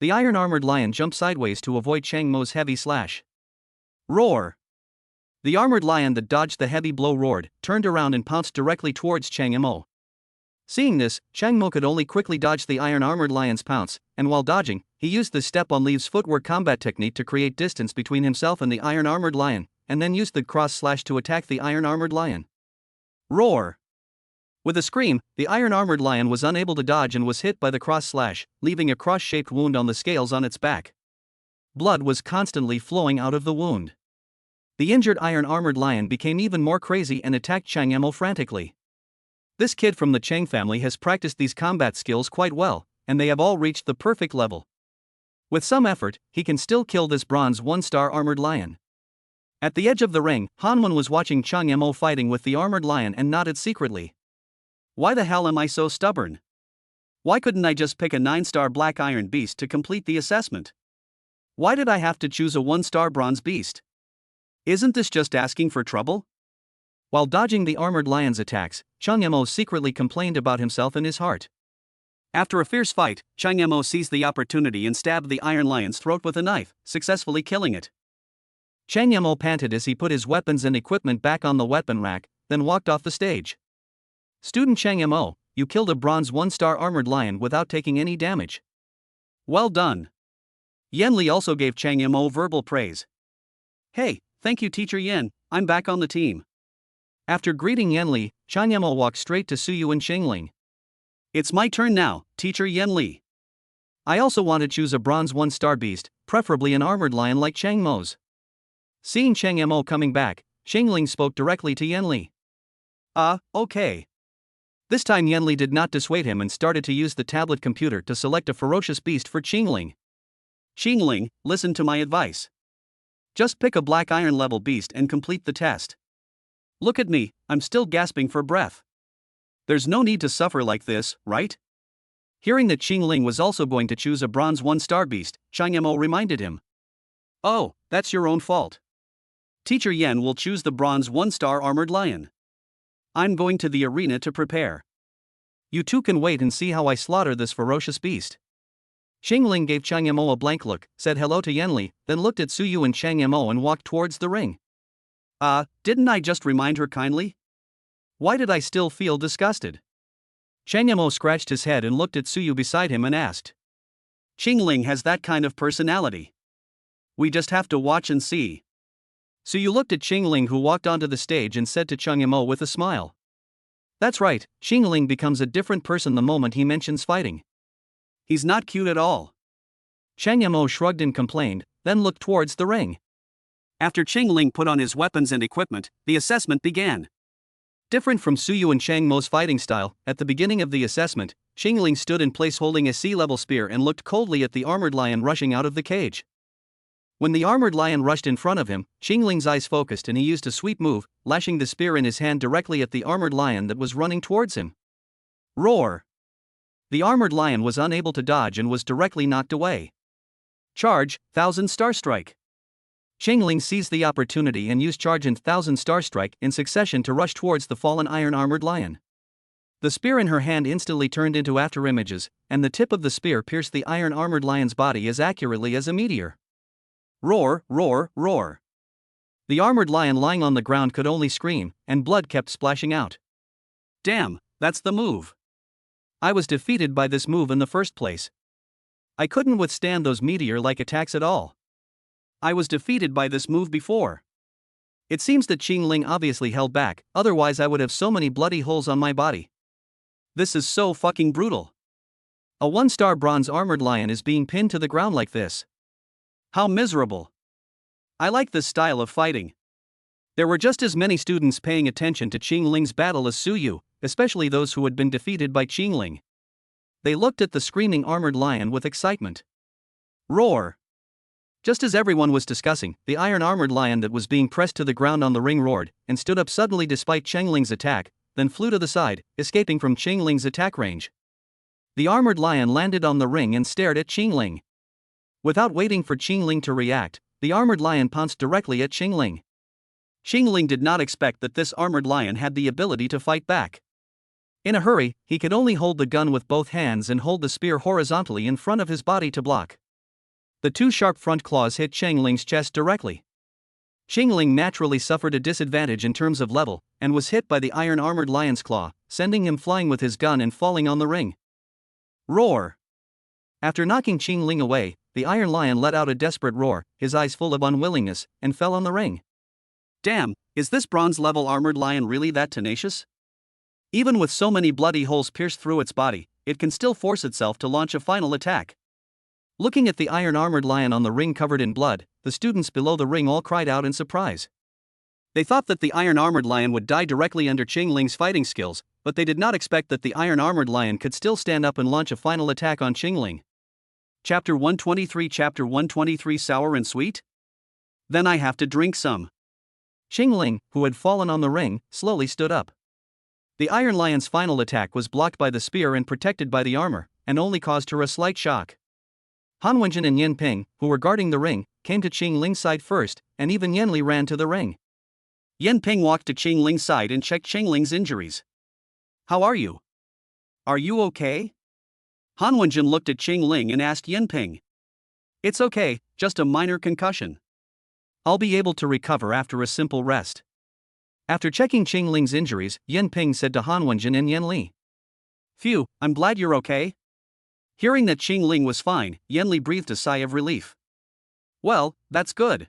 The iron-armored lion jumped sideways to avoid Chang Mo's heavy slash. Roar! The armored lion that dodged the heavy blow roared, turned around and pounced directly towards Chang Mo. Seeing this, Chang Mo could only quickly dodge the iron-armored lion's pounce, and while dodging, he used the step-on-leaves footwork combat technique to create distance between himself and the iron-armored lion, and then used the cross-slash to attack the iron-armored lion. Roar! With a scream, the iron-armored lion was unable to dodge and was hit by the cross-slash, leaving a cross-shaped wound on the scales on its back. Blood was constantly flowing out of the wound. The injured iron-armored lion became even more crazy and attacked Chang Mo frantically. This kid from the Chang family has practiced these combat skills quite well, and they have all reached the perfect level. With some effort, he can still kill this bronze 1-star armored lion. At the edge of the ring, Hanwon was watching Chang Mo fighting with the armored lion and nodded secretly. Why the hell am I so stubborn? Why couldn't I just pick a 9-star black iron beast to complete the assessment? Why did I have to choose a 1-star bronze beast? Isn't this just asking for trouble? While dodging the armored lion's attacks, Chang Mo secretly complained about himself in his heart. After a fierce fight, Chang Mo seized the opportunity and stabbed the iron lion's throat with a knife, successfully killing it. Chang Mo panted as he put his weapons and equipment back on the weapon rack, then walked off the stage. Student Chang Mo, you killed a bronze 1-star armored lion without taking any damage. Well done. Yanli also gave Chang Mo verbal praise. Hey, thank you Teacher Yan, I'm back on the team. After greeting Yanli, Chang Mo walked straight to Suyu and Qingling. It's my turn now, Teacher Yanli. I also want to choose a bronze 1-star beast, preferably an armored lion like Chang Mo's. Seeing Chang Mo coming back, Qingling spoke directly to Yanli. Okay. This time Yanli did not dissuade him and started to use the tablet computer to select a ferocious beast for Qingling. Qingling, listen to my advice. Just pick a black iron level beast and complete the test. Look at me, I'm still gasping for breath. There's no need to suffer like this, right? Hearing that Qingling was also going to choose a bronze 1-star beast, Chang Mo reminded him. Oh, that's your own fault. Teacher Yan will choose the bronze 1-star armored lion. I'm going to the arena to prepare. You two can wait and see how I slaughter this ferocious beast. Xingling gave Chang Yimou a blank look, said hello to Yanli, then looked at Suyu and Chang Yimou and walked towards the ring. Didn't I just remind her kindly? Why did I still feel disgusted? Chang Yimou scratched his head and looked at Suyu beside him and asked. Xingling has that kind of personality. We just have to watch and see. Suyu looked at Xingling, who walked onto the stage, and said to Chang Yimou with a smile. That's right, Xingling becomes a different person the moment he mentions fighting. He's not cute at all. Chang Yimou shrugged and complained, then looked towards the ring. After Xingling put on his weapons and equipment, the assessment began. Different from Suyu and Chang Mo's fighting style, at the beginning of the assessment, Xingling stood in place holding a sea-level spear and looked coldly at the armored lion rushing out of the cage. When the armored lion rushed in front of him, Xingling's eyes focused and he used a sweep move, lashing the spear in his hand directly at the armored lion that was running towards him. Roar! The armored lion was unable to dodge and was directly knocked away. Charge, 1000 Star Strike! Xingling seized the opportunity and used Charge and 1000 Star Strike in succession to rush towards the fallen iron armored lion. The spear in her hand instantly turned into after images, and the tip of the spear pierced the iron armored lion's body as accurately as a meteor. Roar, roar, roar. The armored lion lying on the ground could only scream, and blood kept splashing out. Damn, that's the move. I was defeated by this move in the first place. I couldn't withstand those meteor-like attacks at all. I was defeated by this move before. It seems that Xingling obviously held back, otherwise I would have so many bloody holes on my body. This is so fucking brutal. A 1-star bronze armored lion is being pinned to the ground like this. How miserable. I like this style of fighting. There were just as many students paying attention to Xingling's battle as Suyu, especially those who had been defeated by Xingling. They looked at the screaming armored lion with excitement. Roar! Just as everyone was discussing, the iron armored lion that was being pressed to the ground on the ring roared, and stood up suddenly despite Xingling's attack, then flew to the side, escaping from Xingling's attack range. The armored lion landed on the ring and stared at Xingling. Without waiting for Xingling to react, the armored lion pounced directly at Xingling. Xingling did not expect that this armored lion had the ability to fight back. In a hurry, he could only hold the gun with both hands and hold the spear horizontally in front of his body to block. The two sharp front claws hit Xingling's chest directly. Xingling naturally suffered a disadvantage in terms of level, and was hit by the iron armored lion's claw, sending him flying with his gun and falling on the ring. Roar! After knocking Xingling away, the iron lion let out a desperate roar, his eyes full of unwillingness, and fell on the ring. Damn, is this bronze-level armored lion really that tenacious? Even with so many bloody holes pierced through its body, it can still force itself to launch a final attack. Looking at the iron armored lion on the ring covered in blood, the students below the ring all cried out in surprise. They thought that the iron armored lion would die directly under Xingling's fighting skills, but they did not expect that the iron armored lion could still stand up and launch a final attack on Xingling. Chapter 123 Chapter 123 Sour and Sweet? Then I have to drink some. Xingling, who had fallen on the ring, slowly stood up. The iron lion's final attack was blocked by the spear and protected by the armor, and only caused her a slight shock. Han Wenjin and Yin Ping, who were guarding the ring, came to Xingling's side first, and even Yanli ran to the ring. Yin Ping walked to Xingling's side and checked Xingling's injuries. How are you? Are you okay? Han Wenjin looked at Xingling and asked Yin Ping. It's okay, just a minor concussion. I'll be able to recover after a simple rest. After checking Xingling's injuries, Yin Ping said to Han Wenjin and Yanli. Phew, I'm glad you're okay. Hearing that Xingling was fine, Yanli breathed a sigh of relief. Well, that's good.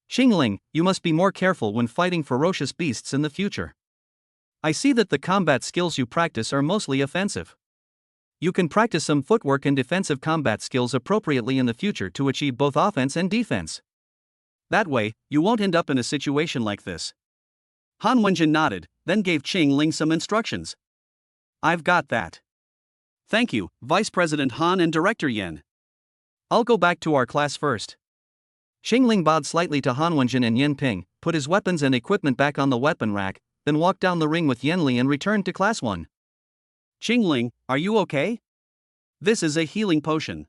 Xingling, you must be more careful when fighting ferocious beasts in the future. I see that the combat skills you practice are mostly offensive. You can practice some footwork and defensive combat skills appropriately in the future to achieve both offense and defense. That way, you won't end up in a situation like this. Han Wenjin nodded, then gave Xingling some instructions. I've got that. Thank you, Vice President Han and Director Yin. I'll go back to our class first. Xingling bowed slightly to Han Wenjin and Yin Ping, put his weapons and equipment back on the weapon rack, then walked down the ring with Yanli and returned to class 1. Xingling, are you okay? This is a healing potion.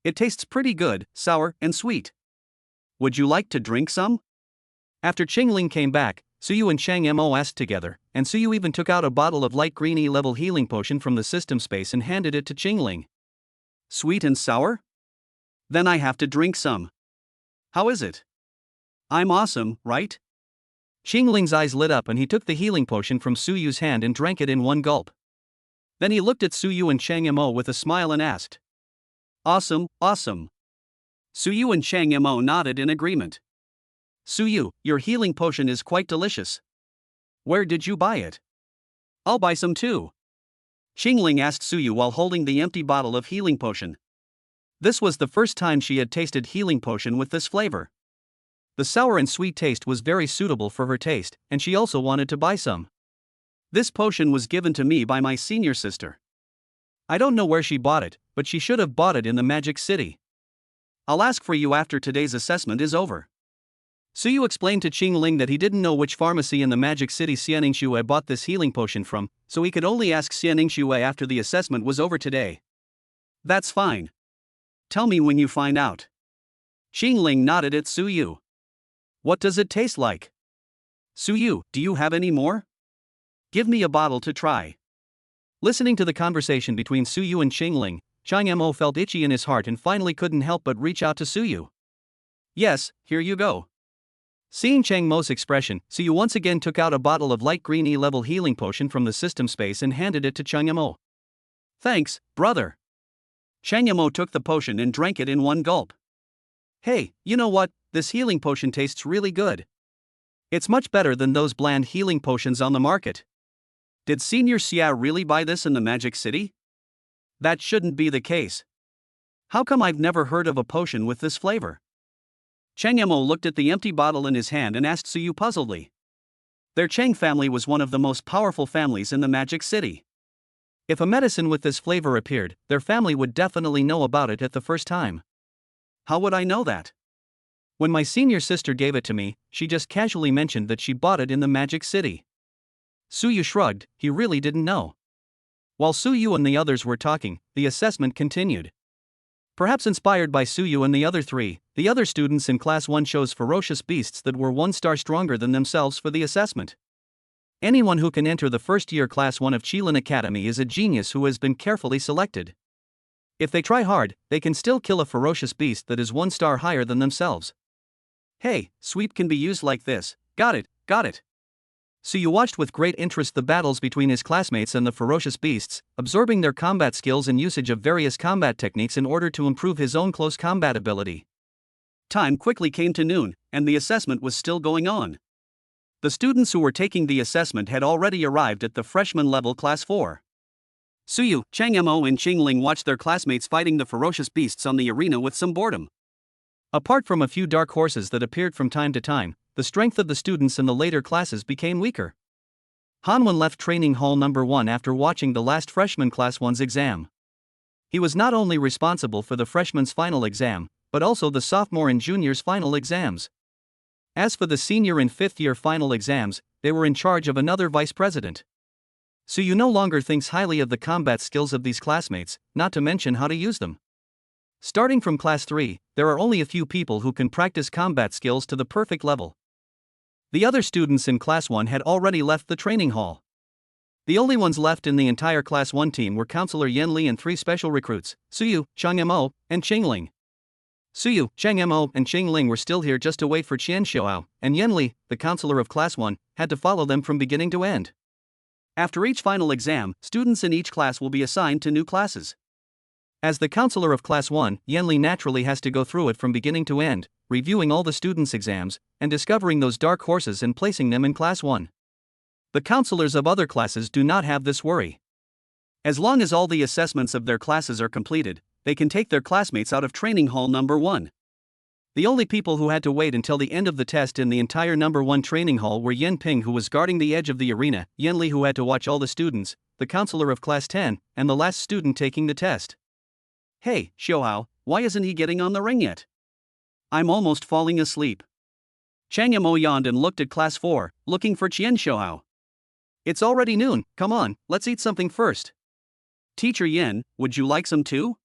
It tastes pretty good, sour and sweet. Would you like to drink some? After Xingling came back, Suyu and Chang Mo asked together, and Suyu even took out a bottle of light green E-level healing potion from the system space and handed it to Xingling. Sweet and sour? Then I have to drink some. How is it? I'm awesome, right?
Xingling's eyes lit up and he took the healing potion from Su Yu's hand and drank it in one gulp. Then he looked at Su Yu and Chang Mo with a smile and asked.
Awesome, awesome. Su Yu and Chang Mo nodded in agreement. Su Yu, your healing potion is quite delicious. Where did you buy it? I'll buy some too. Xingling asked Su Yu while holding the empty bottle of healing potion. This was the first time she had tasted healing potion with this flavor. The sour and sweet taste was very suitable for her taste, and she also wanted to buy some. This potion was given to me by my senior sister. I don't know where she bought it, but she should have bought it in the Magic City. I'll ask for you after today's assessment is over. Su Yu explained to Qingling that he didn't know which pharmacy in the Magic City Xianingshui bought this healing potion from, so he could only ask Xianingshui after the assessment was over today. That's fine. Tell me when you find out. Qingling nodded at Su Yu. What does it taste like? Su Yu, do you have any more? Give me a bottle to try. Listening to the conversation between Su Yu and Qingling, Chang Mo felt itchy in his heart and finally couldn't help but reach out to Su Yu. Yes, here you go. Seeing Chang Mo's expression, Su Yu once again took out a bottle of light green E-level healing potion from the system space and handed it to Chang Mo. Thanks, brother. Chang Mo took the potion and drank it in one gulp. Hey, you know what, this healing potion tastes really good. It's much better than those bland healing potions on the market. Did Senior Xia really buy this in the Magic City? That shouldn't be the case. How come I've never heard of a potion with this flavor? Chang Mo looked at the empty bottle in his hand and asked Su Yu puzzledly. Their Chang family was one of the most powerful families in the Magic City. If a medicine with this flavor appeared, their family would definitely know about it at the first time. How would I know that? When my senior sister gave it to me, she just casually mentioned that she bought it in the Magic City. Su Yu shrugged, he really didn't know. While Su Yu and the others were talking, the assessment continued. Perhaps inspired by Su Yu and the other three, the other students in Class 1 chose ferocious beasts that were 1 star stronger than themselves for the assessment. Anyone who can enter the first-year Class 1 of Qilin Academy is a genius who has been carefully selected. If they try hard, they can still kill a ferocious beast that is 1 star higher than themselves. Hey, sweep can be used like this. Got it, got it. Su Yu watched with great interest the battles between his classmates and the ferocious beasts, absorbing their combat skills and usage of various combat techniques in order to improve his own close combat ability. Time quickly came to noon, and the assessment was still going on. The students who were taking the assessment had already arrived at the freshman level Class 4. Su Yu, Chang Mo and Qingling watched their classmates fighting the ferocious beasts on the arena with some boredom. Apart from a few dark horses that appeared from time to time, the strength of the students in the later classes became weaker. Hanwen left training hall number 1 after watching the last freshman Class 1's exam. He was not only responsible for the freshman's final exam, but also the sophomore and junior's final exams. As for the senior and fifth-year final exams, they were in charge of another vice president. Su Yu no longer thinks highly of the combat skills of these classmates, not to mention how to use them. Starting from Class 3, there are only a few people who can practice combat skills to the perfect level. The other students in Class 1 had already left the training hall. The only ones left in the entire Class 1 team were Counselor Yen Li and 3 special recruits, Su Yu, Chang Mo, and Qingling. Su Yu, Chang Mo, and Qingling were still here just to wait for Qian Xiao, and Yen Li, the counselor of Class 1, had to follow them from beginning to end. After each final exam, students in each class will be assigned to new classes. As the counselor of Class 1, Yen Li naturally has to go through it from beginning to end, reviewing all the students' exams, and discovering those dark horses and placing them in Class 1. The counselors of other classes do not have this worry. As long as all the assessments of their classes are completed, they can take their classmates out of training hall number 1. The only people who had to wait until the end of the test in the entire number 1 training hall were Yen Ping, who was guarding the edge of the arena, Yen Li, who had to watch all the students, the counselor of Class 10, and the last student taking the test. Hey, Xiaohao, why isn't he getting on the ring yet? I'm almost falling asleep. Chang Mo yawned and looked at Class 4, looking for Qian Xiaohao. It's already noon, come on, let's eat something first. Teacher Yen, would you like some too?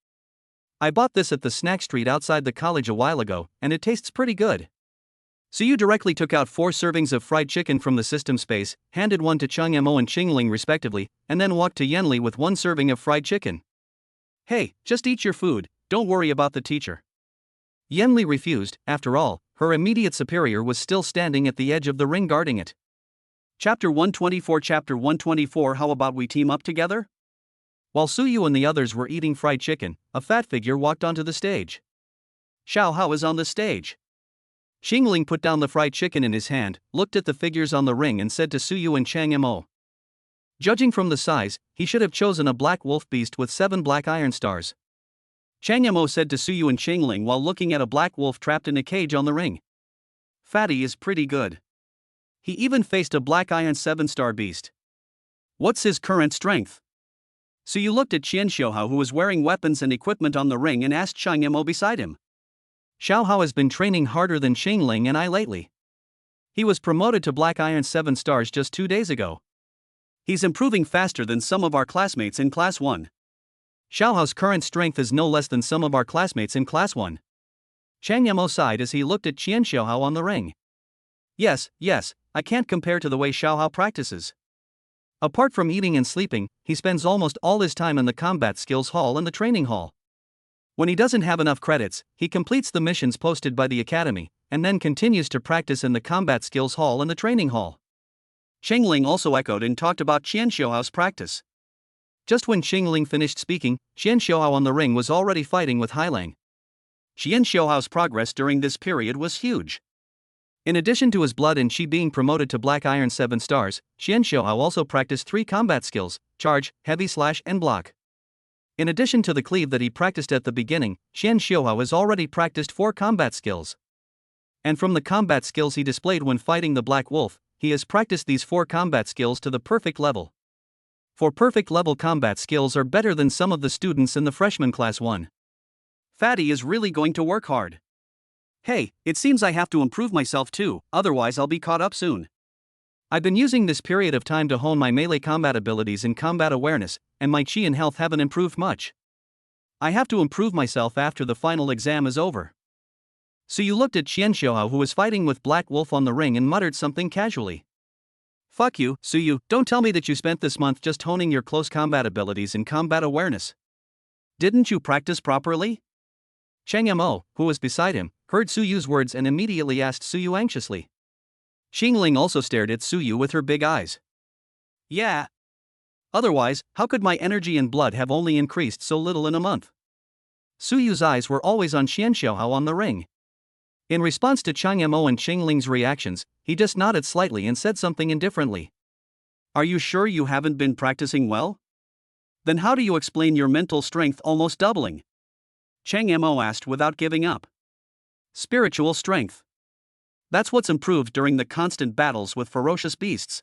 I bought this at the snack street outside the college a while ago, and it tastes pretty good. Su Yu directly took out 4 servings of fried chicken from the system space, handed one to Chang Mo and Qingling respectively, and then walked to Yen Li with 1 serving of fried chicken. Hey, just eat your food, don't worry about the teacher.
Yenli refused. After all, her immediate superior was still standing at the edge of the ring guarding it.
Chapter 124. How about we team up together?
While Suyu and the others were eating fried chicken, a fat figure walked onto the stage.
Xiao Hao is on the stage.
Xingling put down the fried chicken in his hand, looked at the figures on the ring and said to Suyu and Chang Mo. Judging from the size, he should have chosen a black wolf beast with 7 black iron stars.
Chang Mo said to Suyu and Xingling while looking at a black wolf trapped in a cage on the ring. Fatty is pretty good. He even faced a black iron 7-star beast. What's his current strength? Suyu looked at Qian Xiaohao, who was wearing weapons and equipment on the ring, and asked Chang Mo beside him.
Xiao Hao has been training harder than Xingling and I lately. He was promoted to black iron 7 stars just 2 days ago.
He's improving faster than some of our classmates in Class 1.
Xiao Hao's current strength is no less than some of our classmates in Class 1. Chang Mo sighed as he looked at Qian Xiaohao on the ring.
Yes, I can't compare to the way Xiao Hao practices.
Apart from eating and sleeping, he spends almost all his time in the combat skills hall and the training hall. When he doesn't have enough credits, he completes the missions posted by the academy, and then continues to practice in the combat skills hall and the training hall.
Xingling also echoed and talked about Qian Xiaohao's practice.
Just when Xingling finished speaking, Qian Xiaohao on the ring was already fighting with Hailang.
Qian Xiaohao's progress during this period was huge.
In addition to his blood and chi being promoted to black iron 7 stars, Qian Xiaohao also practiced 3 combat skills: charge, heavy slash and block. In addition to the cleave that he practiced at the beginning, Qian Xiaohao has already practiced 4 combat skills. And from the combat skills he displayed when fighting the Black Wolf, he has practiced these 4 combat skills to the perfect level. For perfect level combat skills are better than some of the students in the freshman class 1.
Fatty is really going to work hard. Hey, it seems I have to improve myself too, otherwise I'll be caught up soon.
I've been using this period of time to hone my melee combat abilities and combat awareness, and my chi and health haven't improved much. I have to improve myself after the final exam is over. Suyu looked at Qian Xiaohao, who was fighting with Black Wolf on the ring, and muttered something casually.
Fuck you, Suyu, don't tell me that you spent this month just honing your close combat abilities and combat awareness. Didn't you practice properly?
Chang Mo, who was beside him, heard Suyu's words and immediately asked Suyu anxiously.
Xingling also stared at Suyu with her big eyes. Yeah. Otherwise, how could my energy and blood have only increased so little in a month?
Suyu's eyes were always on Qian Xiaohao on the ring. In response to Chang Mo and Xingling's reactions, he just nodded slightly and said something indifferently.
Are you sure you haven't been practicing well? Then how do you explain your mental strength almost doubling? Chang Mo asked without giving up. Spiritual strength. That's what's improved during the constant battles with ferocious beasts.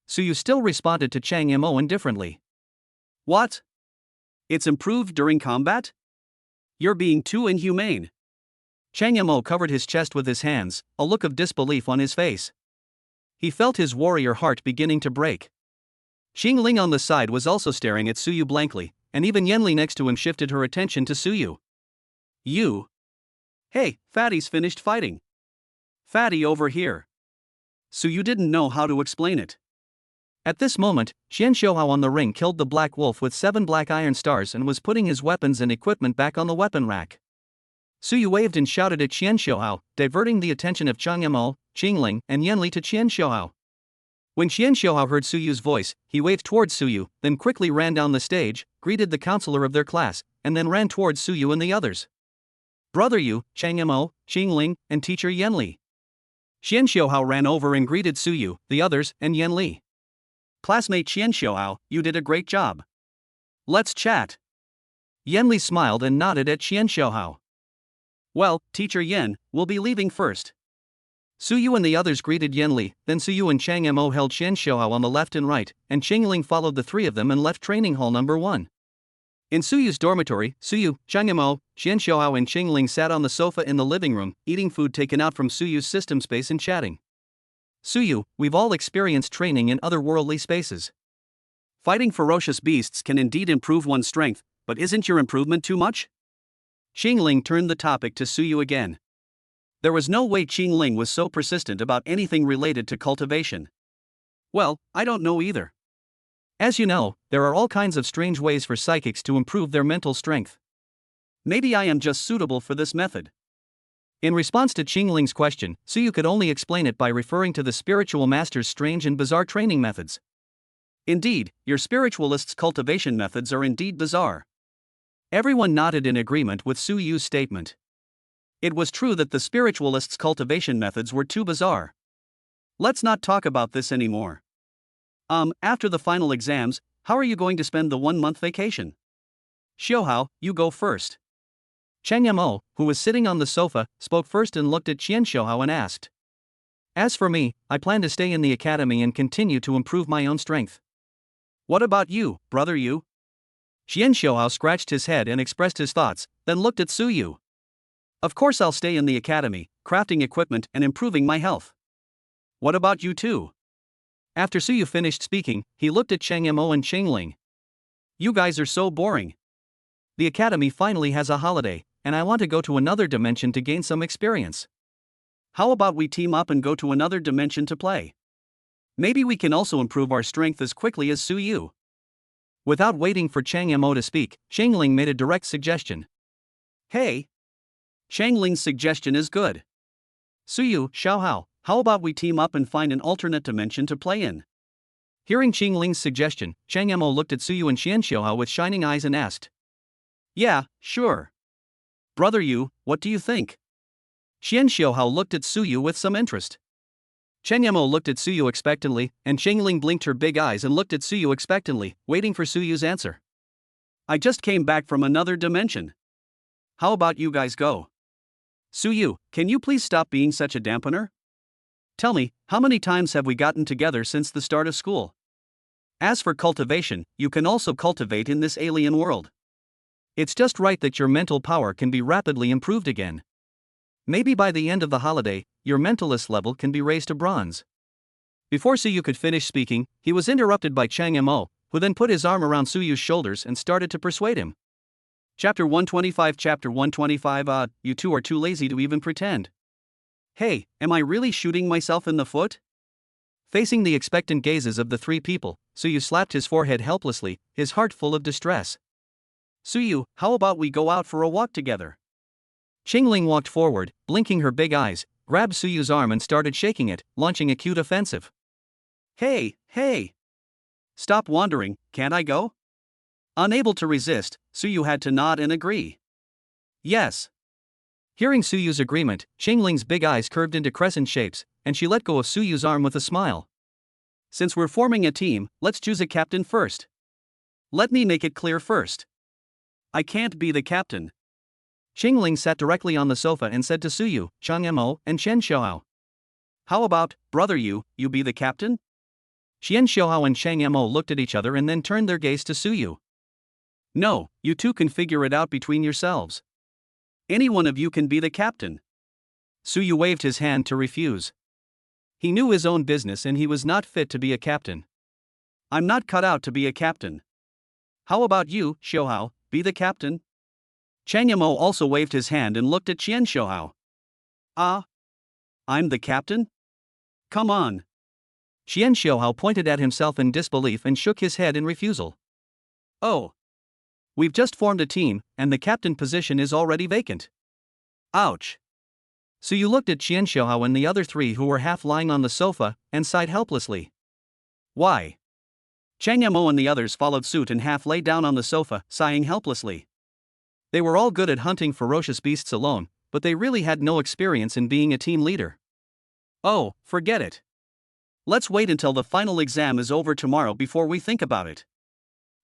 Suyu still responded to Chang Mo indifferently.
What? It's improved during combat? You're being too inhumane.
Chang Mo covered his chest with his hands, a look of disbelief on his face. He felt his warrior heart beginning to break. Xingling on the side was also staring at Suyu blankly, and even Yenli next to him shifted her attention to Suyu.
You? Hey, Fatty's finished fighting. Fatty over here. Suyu didn't know how to explain it.
At this moment, Qian Xiaohao on the ring killed the Black Wolf with 7 black iron stars and was putting his weapons and equipment back on the weapon rack. Suyu waved and shouted at Qian Xiaohao, diverting the attention of Chang Mo, Xingling, and Yenli to Qian Xiaohao. When Qian Xiaohao heard Suyu's voice, he waved towards Suyu, then quickly ran down the stage, greeted the counselor of their class, and then ran towards Suyu and the others. Brother Yu, Chang Mo, Xingling, and teacher Yenli.
Qian Xiaohao ran over and greeted Suyu, the others, and Yenli. Classmate Qian Xiaohao, you did a great job. Let's chat.
Yenli smiled and nodded at Qian Xiaohao.
Well, Teacher Yen, we'll be leaving first.
Suyu and the others greeted Yenli, then Suyu and Chang Mo held Qian Xiaohao on the left and right, and Xingling followed the 3 of them and left training hall number 1. In Suyu's dormitory, Suyu, Chang Mo, Qian Xiaohao and Xingling sat on the sofa in the living room, eating food taken out from Suyu's system space and chatting. Suyu, we've all experienced training in otherworldly spaces.
Fighting ferocious beasts can indeed improve one's strength, but isn't your improvement too much? Xingling turned the topic to Suyu again. There was no way Xingling was so persistent about anything related to cultivation. Well, I don't know either.
As you know, there are all kinds of strange ways for psychics to improve their mental strength.
Maybe I am just suitable for this method.
In response to Qingling's question, Suyu could only explain it by referring to the spiritual master's strange and bizarre training methods.
Indeed, your spiritualist's cultivation methods are indeed bizarre. Everyone nodded in agreement with Suyu's statement. It was true that the spiritualist's cultivation methods were too bizarre. Let's not talk about this anymore. After the final exams, how are you going to spend the 1-month vacation? Xiaohao, you go first.
Cheng Mo, who was sitting on the sofa, spoke first and looked at Qian Xiaohao and asked. As for me, I plan to stay in the academy and continue to improve my own strength.
What about you, brother you?
Qian Xiaohao scratched his head and expressed his thoughts, then looked at Suyu.
Of course I'll stay in the academy, crafting equipment and improving my health. What about you too?
After Suyu finished speaking, he looked at Cheng Mo and Qingling.
You guys are so boring.
The academy finally has a holiday, and I want to go to another dimension to gain some experience.
How about we team up and go to another dimension to play? Maybe we can also improve our strength as quickly as Suyu.
Without waiting for Cheng Mo to speak, Qingling made a direct suggestion.
Hey! Qingling's suggestion is good.
Suyu, Xiaohao,
how about we team up and find an alternate dimension to play in?
Hearing Qingling's suggestion, Cheng Mo looked at Suyu and Qian Xiaohao with shining eyes and asked.
Yeah, sure. Brother you, what do you think?
Qian Xiaohao looked at Suyu with some interest. Cheng Mo looked at Suyu expectantly, and Qingling blinked her big eyes and looked at Suyu expectantly, waiting for Suyu's answer.
I just came back from another dimension. How about you guys go? Suyu, can you please stop being such a dampener? Tell me, how many times have we gotten together since the start of school? As for cultivation, you can also cultivate in this alien world.
It's just right that your mental power can be rapidly improved again. Maybe by the end of the holiday, your mentalist level can be raised to bronze. Before Suyu could finish speaking, he was interrupted by Cheng Mo, who then put his arm around Suyu's shoulders and started to persuade him.
Chapter 125. You two are too lazy to even pretend. Hey, am I really shooting myself in the foot?
Facing the expectant gazes of the three people, Suyu slapped his forehead helplessly, his heart full of distress.
Suyu, how about we go out for a walk together?
Qingling walked forward, blinking her big eyes, grabbed Suyu's arm and started shaking it, launching a cute offensive.
Hey! Stop wandering, can't I go? Unable to resist, Suyu had to nod and agree. Yes.
Hearing Suyu's agreement, Qingling's big eyes curved into crescent shapes, and she let go of Suyu's arm with a smile.
Since we're forming a team, let's choose a captain first. Let me make it clear first. I can't be the captain.
Qingling sat directly on the sofa and said to Suyu, Cheng Mo, and Qian Xiaohao.
How about, brother you be the captain?
Qian Xiaohao and Cheng Mo looked at each other and then turned their gaze to Suyu.
No, you two can figure it out between yourselves. Any one of you can be the captain.
Suyu waved his hand to refuse. He knew his own business and he was not fit to be a captain.
I'm not cut out to be a captain. How about you, Xiaohao, be the captain? Cheng Mo also waved his hand and looked at Qian Xiaohao. I'm the captain? Come on.
Qian Xiaohao pointed at himself in disbelief and shook his head in refusal.
Oh. We've just formed a team, and the captain position is already vacant. Ouch.
Suyu looked at Qian Xiaohao and the other three who were half lying on the sofa, and sighed helplessly.
Why? Cheng Mo and the others followed suit and half lay down on the sofa, sighing helplessly.
They were all good at hunting ferocious beasts alone, but they really had no experience in being a team leader.
Oh, forget it. Let's wait until the final exam is over tomorrow before we think about it.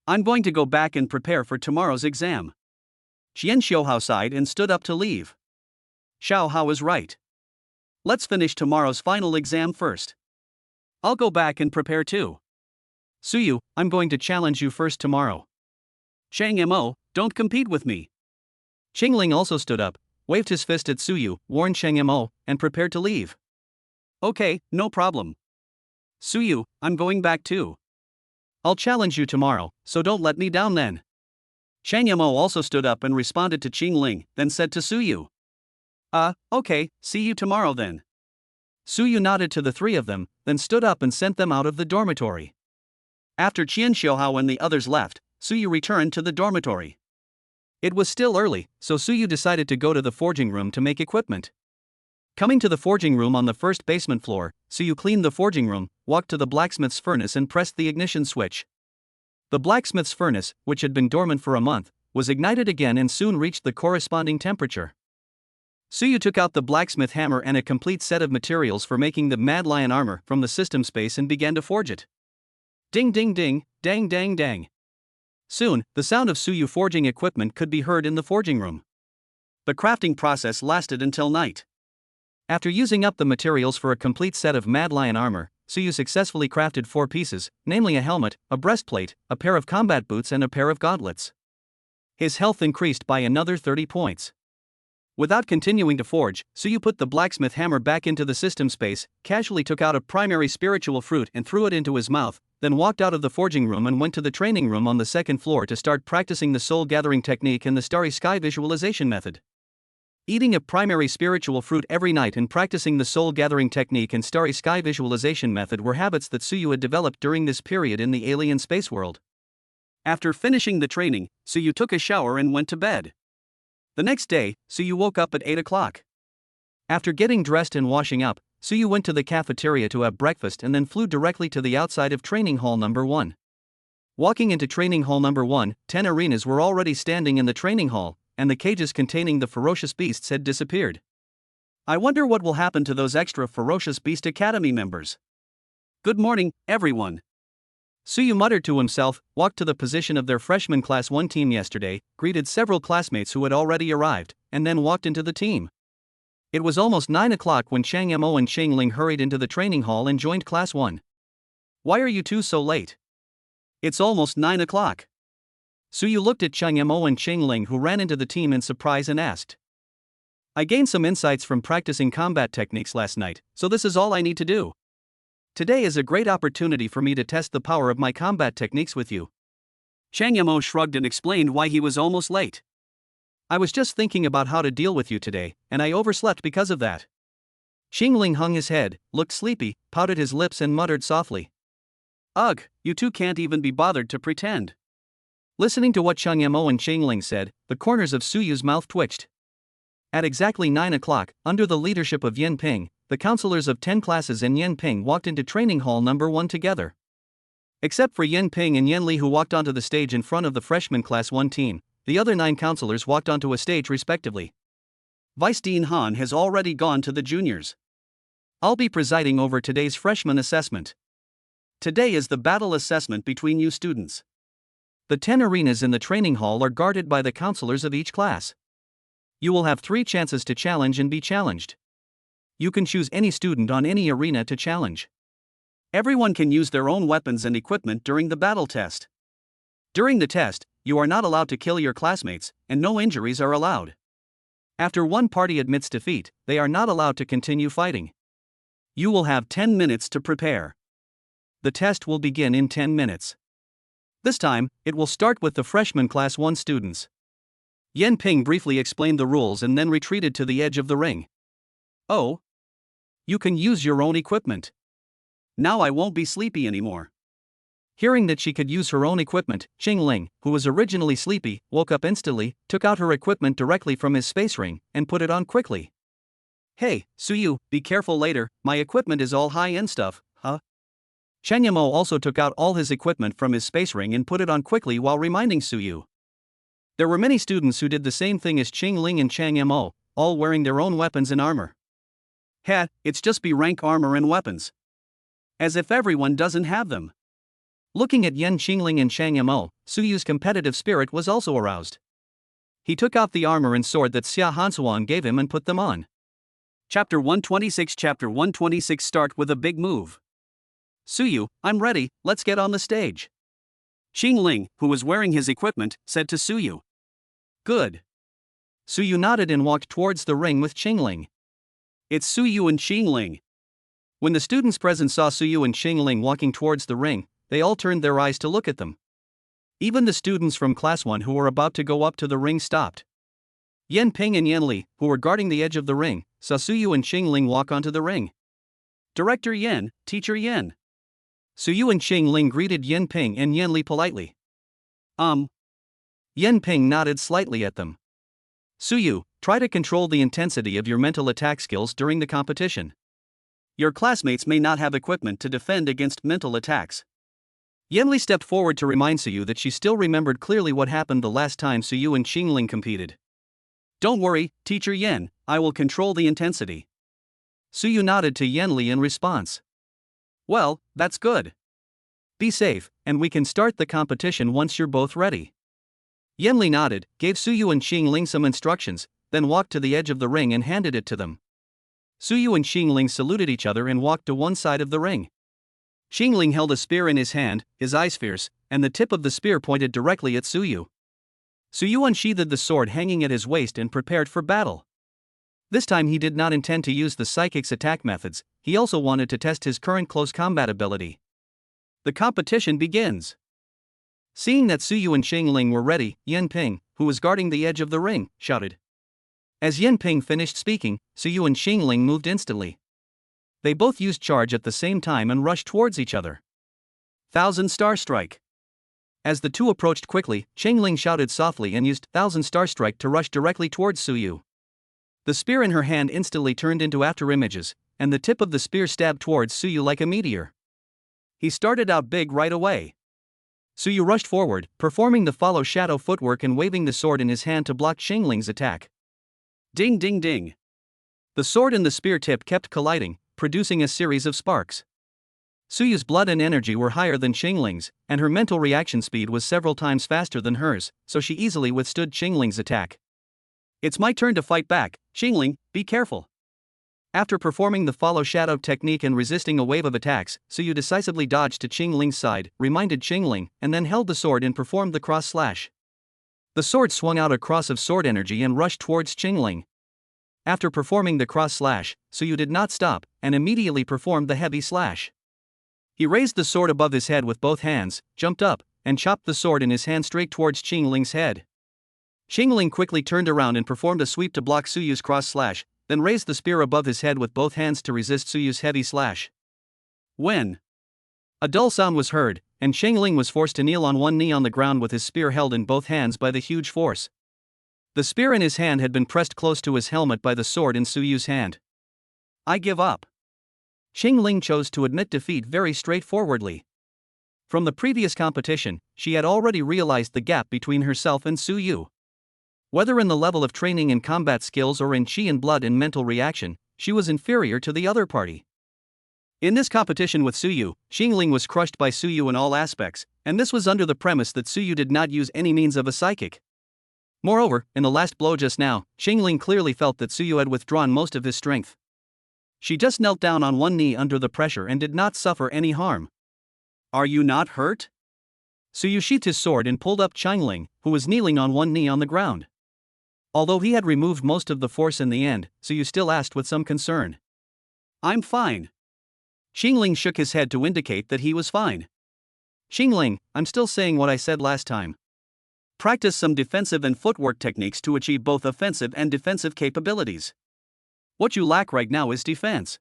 I'm going to go back and prepare for tomorrow's exam. Qian Xiaohao sighed and stood up to leave. Xiaohao is right. Let's finish tomorrow's final exam first. I'll go back and prepare too.
Suyu, I'm going to challenge you first tomorrow.
Cheng Mo, don't compete with me.
Qingling also stood up, waved his fist at Suyu, warned Cheng Mo, and prepared to leave.
Okay, no problem. Suyu, I'm going back too.
I'll challenge you tomorrow, so don't let me down then.
Cheng Mo also stood up and responded to Qingling, then said to Suyu. Okay, see you tomorrow then.
Suyu nodded to the three of them, then stood up and sent them out of the dormitory.
After Qian Xiaohao and the others left, Suyu returned to the dormitory. It was still early, so Suyu decided to go to the forging room to make equipment. Coming to the forging room on the first basement floor, Suyu cleaned the forging room, walked to the blacksmith's furnace and pressed the ignition switch. The blacksmith's furnace, which had been dormant for a month, was ignited again and soon reached the corresponding temperature. Suyu took out the blacksmith hammer and a complete set of materials for making the Mad Lion armor from the system space and began to forge it. Ding ding ding, dang dang dang. Soon, the sound of Suyu forging equipment could be heard in the forging room. The crafting process lasted until night. After using up the materials for a complete set of Mad Lion armor, Suyu successfully crafted 4 pieces, namely a helmet, a breastplate, a pair of combat boots and a pair of gauntlets. His health increased by another 30 points. Without continuing to forge, Suyu put the blacksmith hammer back into the system space, casually took out a primary spiritual fruit and threw it into his mouth, then walked out of the forging room and went to the training room on the second floor to start practicing the soul gathering technique and the starry sky visualization method. Eating a primary spiritual fruit every night and practicing the soul gathering technique and starry sky visualization method were habits that Suyu had developed during this period in the alien space world. After finishing the training, Suyu took a shower and went to bed. The next day, Suyu woke up at 8 o'clock. After getting dressed and washing up, Suyu went to the cafeteria to have breakfast and then flew directly to the outside of Training Hall Number 1. Walking into Training Hall Number 1, 10 arenas were already standing in the training hall, and the cages containing the ferocious beasts had disappeared. I wonder what will happen to those extra Ferocious Beast Academy members. Good morning, everyone. Suyu muttered to himself, walked to the position of their freshman class 1 team yesterday, greeted several classmates who had already arrived, and then walked into the team. It was almost 9 o'clock when Chang Mo and Cheng Ling hurried into the training hall and joined class 1. Why are you two so late? It's almost 9 o'clock. Suyu looked at Chang Mo and Cheng Ling, who ran into the team in surprise and asked. I gained some insights from practicing combat techniques last night, so this is all I need to do. Today is a great opportunity for me to test the power of my combat techniques with you. Chang Mo shrugged and explained why he was almost late. I was just thinking about how to deal with you today, and I overslept because of that. Cheng Ling hung his head, looked sleepy, pouted his lips and muttered softly. Ugh, you two can't even be bothered to pretend. Listening to what Chang Mo and Cheng Ling said, the corners of Suyu's mouth twitched. At exactly 9 o'clock, under the leadership of Yen Ping, the counselors of 10 classes and Yen Ping walked into Training Hall Number 1 together. Except for Yen Ping and Yen Li, who walked onto the stage in front of the freshman class 1 team, the other 9 counselors walked onto a stage respectively. Vice Dean Han has already gone to the juniors. I'll be presiding over today's freshman assessment. Today is the battle assessment between you students. The 10 arenas in the training hall are guarded by the counselors of each class. You will have 3 chances to challenge and be challenged. You can choose any student on any arena to challenge. Everyone can use their own weapons and equipment during the battle test. During the test, you are not allowed to kill your classmates, and no injuries are allowed. After one party admits defeat, they are not allowed to continue fighting. You will have 10 minutes to prepare. The test will begin in 10 minutes. This time, it will start with the freshman class 1 students. Yen Ping briefly explained the rules and then retreated to the edge of the ring. Oh? You can use your own equipment. Now I won't be sleepy anymore. Hearing that she could use her own equipment, Cheng Ling, who was originally sleepy, woke up instantly, took out her equipment directly from his space ring, and put it on quickly. Hey, Suyu, be careful later, my equipment is all high-end stuff, huh? Chang Mo also took out all his equipment from his space ring and put it on quickly while reminding Suyu. There were many students who did the same thing as Cheng Ling and Chang Mo, all wearing their own weapons and armor. Heh, it's just B-rank armor and weapons. As if everyone doesn't have them. Looking at Yen Qingling and Chang Mo, Suyu's competitive spirit was also aroused. He took out the armor and sword that Xia Hansuan gave him and put them on. Chapter 126 Chapter 126 Start with a big move. Suyu, I'm ready, let's get on the stage. Xing Ling, who was wearing his equipment, said to Suyu. Good. Suyu nodded and walked towards the ring with Xing Ling. It's Suyu and Xing Ling. When the students present saw Suyu and Xing Ling walking towards the ring, they all turned their eyes to look at them. Even the students from class 1 who were about to go up to the ring stopped. Yen Ping and Yen Li, who were guarding the edge of the ring, saw Suyu and Xing Ling walk onto the ring. Director Yen, Teacher Yen.
Su and Qing Ling greeted Yan Ping and Yan Li politely. Yan Ping nodded slightly at them. Su, try to control the intensity of your mental attack skills during the competition.
Your classmates may not have equipment to defend against mental attacks.
Yan Li stepped forward to remind Su that she still remembered clearly what happened the last time Su and Qing Ling competed.
Don't worry, Teacher Yan, I will control the intensity.
Su nodded to Yan Li in response.
Well, that's good.
Be safe, and we can start the competition once you're both ready. Yan Li nodded, gave Su and Qing Ling some instructions, then walked to the edge of the ring and handed it to them. Su and Qing Ling saluted each other and walked to one side of the ring. Qing Ling held a spear in his hand, his eyes fierce, and the tip of the spear pointed directly at Su. Su unsheathed the sword hanging at his waist and prepared for battle. This time he did not intend to use the psychic's attack methods, he also wanted to test his current close combat ability.
The competition begins.
Seeing that Su and Qing Ling were ready, Yan Ping, who was guarding the edge of the ring, shouted. As Yan Ping finished speaking, Su and Qing Ling moved instantly. They both used charge at the same time and rushed towards each other.
1,000 Star Strike.
As the two approached quickly, Qing Ling shouted softly and used 1,000 Star Strike to rush directly towards Su. The spear in her hand instantly turned into afterimages, and the tip of the spear stabbed towards Su like a meteor.
He started out big right away.
Su rushed forward, performing the follow shadow footwork and waving the sword in his hand to block Qing Ling's attack.
Ding ding ding.
The sword and the spear tip kept colliding, producing a series of sparks. Su's blood and energy were higher than Qing Ling's, and her mental reaction speed was several times faster than hers, so she easily withstood Qing Ling's attack.
It's my turn to fight back, Qing Ling, be careful.
After performing the follow shadow technique and resisting a wave of attacks, Su decisively dodged to Qing Ling's side, reminded Qing Ling, and then held the sword and performed the cross slash. The sword swung out a cross of sword energy and rushed towards Qing Ling. After performing the cross slash, Su did not stop, and immediately performed the heavy slash. He raised the sword above his head with both hands, jumped up, and chopped the sword in his hand straight towards Qing Ling's head. Qing Ling quickly turned around and performed a sweep to block Su's cross slash, then raised the spear above his head with both hands to resist Su's heavy slash.
When
a dull sound was heard, and Qing Ling was forced to kneel on one knee on the ground with his spear held in both hands by the huge force. The spear in his hand had been pressed close to his helmet by the sword in Su's hand.
I give up.
Qing Ling chose to admit defeat very straightforwardly. From the previous competition, she had already realized the gap between herself and Su. Whether in the level of training and combat skills or in chi and blood and mental reaction, she was inferior to the other party. In this competition with Su, Qing Ling was crushed by Su in all aspects, and this was under the premise that Su did not use any means of a psychic. Moreover, in the last blow just now, Qing Ling clearly felt that Su had withdrawn most of his strength. She just knelt down on one knee under the pressure and did not suffer any harm.
Are you not hurt?
Su sheathed his sword and pulled up Qing Ling, who was kneeling on one knee on the ground. Although he had removed most of the force in the end, Su still asked with some concern.
I'm fine.
Qing Ling shook his head to indicate that he was fine. Qing Ling, I'm still saying what I said last time.
Practice some defensive and footwork techniques to achieve both offensive and defensive capabilities. What you lack right now is defense.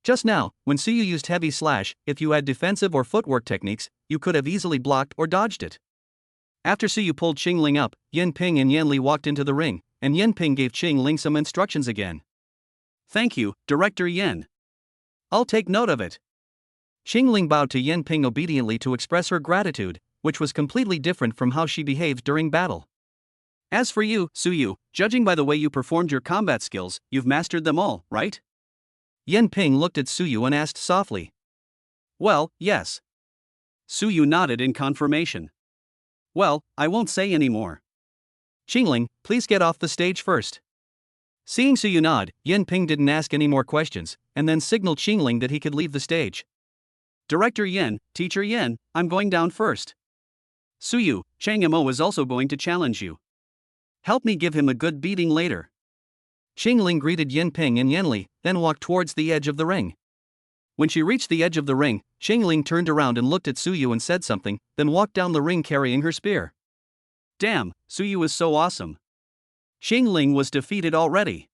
Just now, when Su used heavy slash, if you had defensive or footwork techniques, you could have easily blocked or dodged it. After Su pulled Qing Ling up, Yan Ping and Yan Li walked into the ring, and Yan Ping gave Qing Ling some instructions again.
Thank you, Director Yan. I'll take note of it.
Qing Ling bowed to Yan Ping obediently to express her gratitude, which was completely different from how she behaved during battle.
As for you, Su, judging by the way you performed your combat skills, you've mastered them all, right?
Yan Ping looked at Su and asked softly.
Well, yes. Su nodded in confirmation. Well, I won't say any more.
Qing Ling, please get off the stage first. Seeing Su nod, Yan Ping didn't ask any more questions, and then signaled Qing Ling that he could leave the stage.
Director Yan, Teacher Yan, I'm going down first. Su, Chang Mo is also going to challenge you. Help me give him a good beating later.
Qing Ling greeted Yan Ping and Yan Li, then walked towards the edge of the ring. When she reached the edge of the ring, Qing Ling turned around and looked at Su and said something, then walked down the ring carrying her spear.
Damn, Su is so awesome. Qing Ling was defeated already.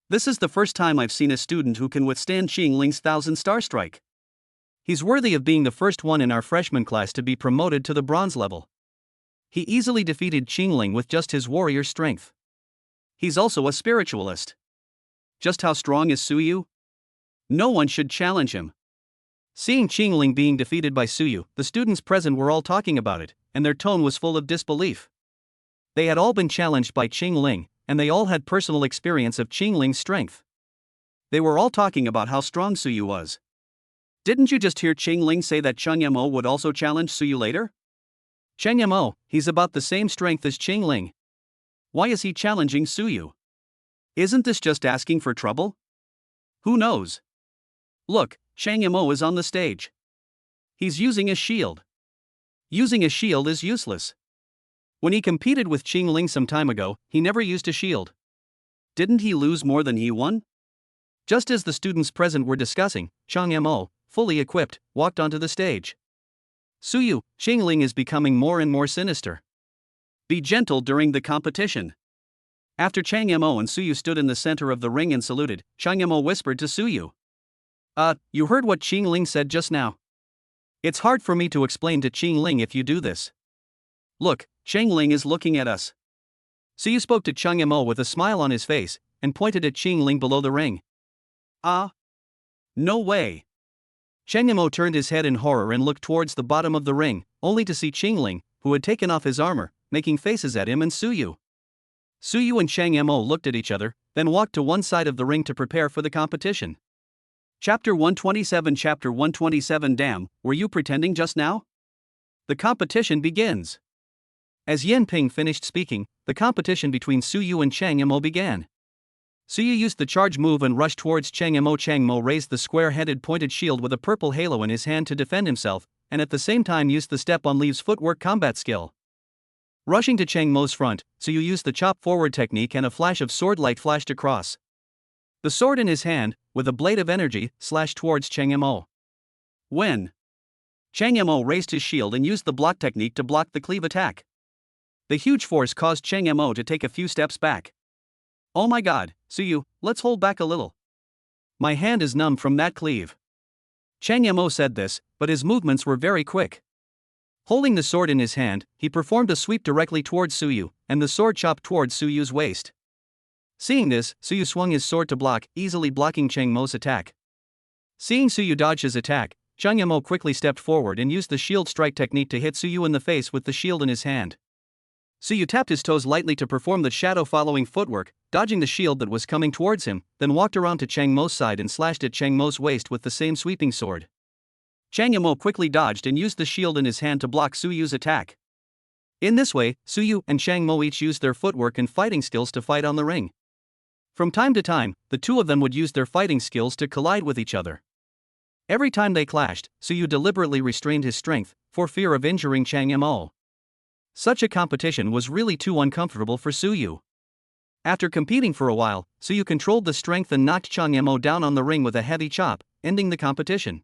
This is the first time I've seen a student who can withstand Qing Ling's 1,000 Star Strike.
He's worthy of being the first one in our freshman class to be promoted to the bronze level. He easily defeated Qingling with just his warrior strength.
He's also a spiritualist. Just how strong is Suyu? No one should challenge him.
Seeing Qingling being defeated by Suyu, the students present were all talking about it, and their tone was full of disbelief. They had all been challenged by Qingling, and they all had personal experience of Qingling's strength.
They were all talking about how strong Suyu was. Didn't you just hear Qingling say that Cheng Yamo would also challenge Suyu later?
Cheng Yamo, he's about the same strength as Qingling.
Why is he challenging Suyu? Isn't this just asking for trouble? Who knows? Look, Cheng Yamo is on the stage. He's using a shield. Using a shield is useless. When he competed with Qingling some time ago, he never used a shield. Didn't he lose more than he won?
Just as the students present were discussing, Cheng Yamo, fully equipped, walked onto the stage.
Suyu, Qingling is becoming more and more sinister. Be gentle during the competition. After Cheng Yamo and Suyu stood in the center of the ring and saluted, Cheng Yamo whispered to Suyu.
You heard what Qingling said just now? It's hard for me to explain to Qingling if you do this.
Look, Qingling is looking at us.
Suyu spoke to Cheng Yamo with a smile on his face, and pointed at Qingling below the ring.
No way.
Cheng Yamo turned his head in horror and looked towards the bottom of the ring, only to see Qingling, who had taken off his armor, making faces at him and Suyu. Suyu and Cheng Yamo looked at each other, then walked to one side of the ring to prepare for the competition.
Chapter 127 Chapter 127 Damn, were you pretending just now? The competition begins.
As Yan Ping finished speaking, the competition between Suyu and Cheng Yamo began. Suyu used the charge move and rushed towards Cheng Yamo. Cheng Yamo raised the square-headed pointed shield with a purple halo in his hand to defend himself, and at the same time used the step-on-leaves footwork combat skill. Rushing to Cheng Mo's front, Suyu used the chop-forward technique and a flash of sword light flashed across. The sword in his hand, with a blade of energy, slashed towards Cheng Yamo.
When Cheng Yamo raised his shield and used the block technique to block the cleave attack. The huge force caused Cheng Yamo to take a few steps back. Oh my god, Suyu, let's hold back a little.
My hand is numb from that cleave.
Cheng Yamo said this, but his movements were very quick.
Holding the sword in his hand, he performed a sweep directly towards Suyu, and the sword chopped towards Suyu's waist. Seeing this, Suyu swung his sword to block, easily blocking Cheng Mo's attack. Seeing Suyu dodge his attack, Cheng Yamo quickly stepped forward and used the shield strike technique to hit Suyu in the face with the shield in his hand. Suyu tapped his toes lightly to perform the shadow-following footwork, dodging the shield that was coming towards him, then walked around to Cheng Mo's side and slashed at Cheng Mo's waist with the same sweeping sword.
Cheng Yamo quickly dodged and used the shield in his hand to block Suyu's attack.
In this way, Suyu and Cheng Mo each used their footwork and fighting skills to fight on the ring. From time to time, the two of them would use their fighting skills to collide with each other. Every time they clashed, Suyu deliberately restrained his strength, for fear of injuring Cheng Yamo. Such a competition was really too uncomfortable for Suyu. After competing for a while, Suyu controlled the strength and knocked Cheng Yamo down on the ring with a heavy chop, ending the competition.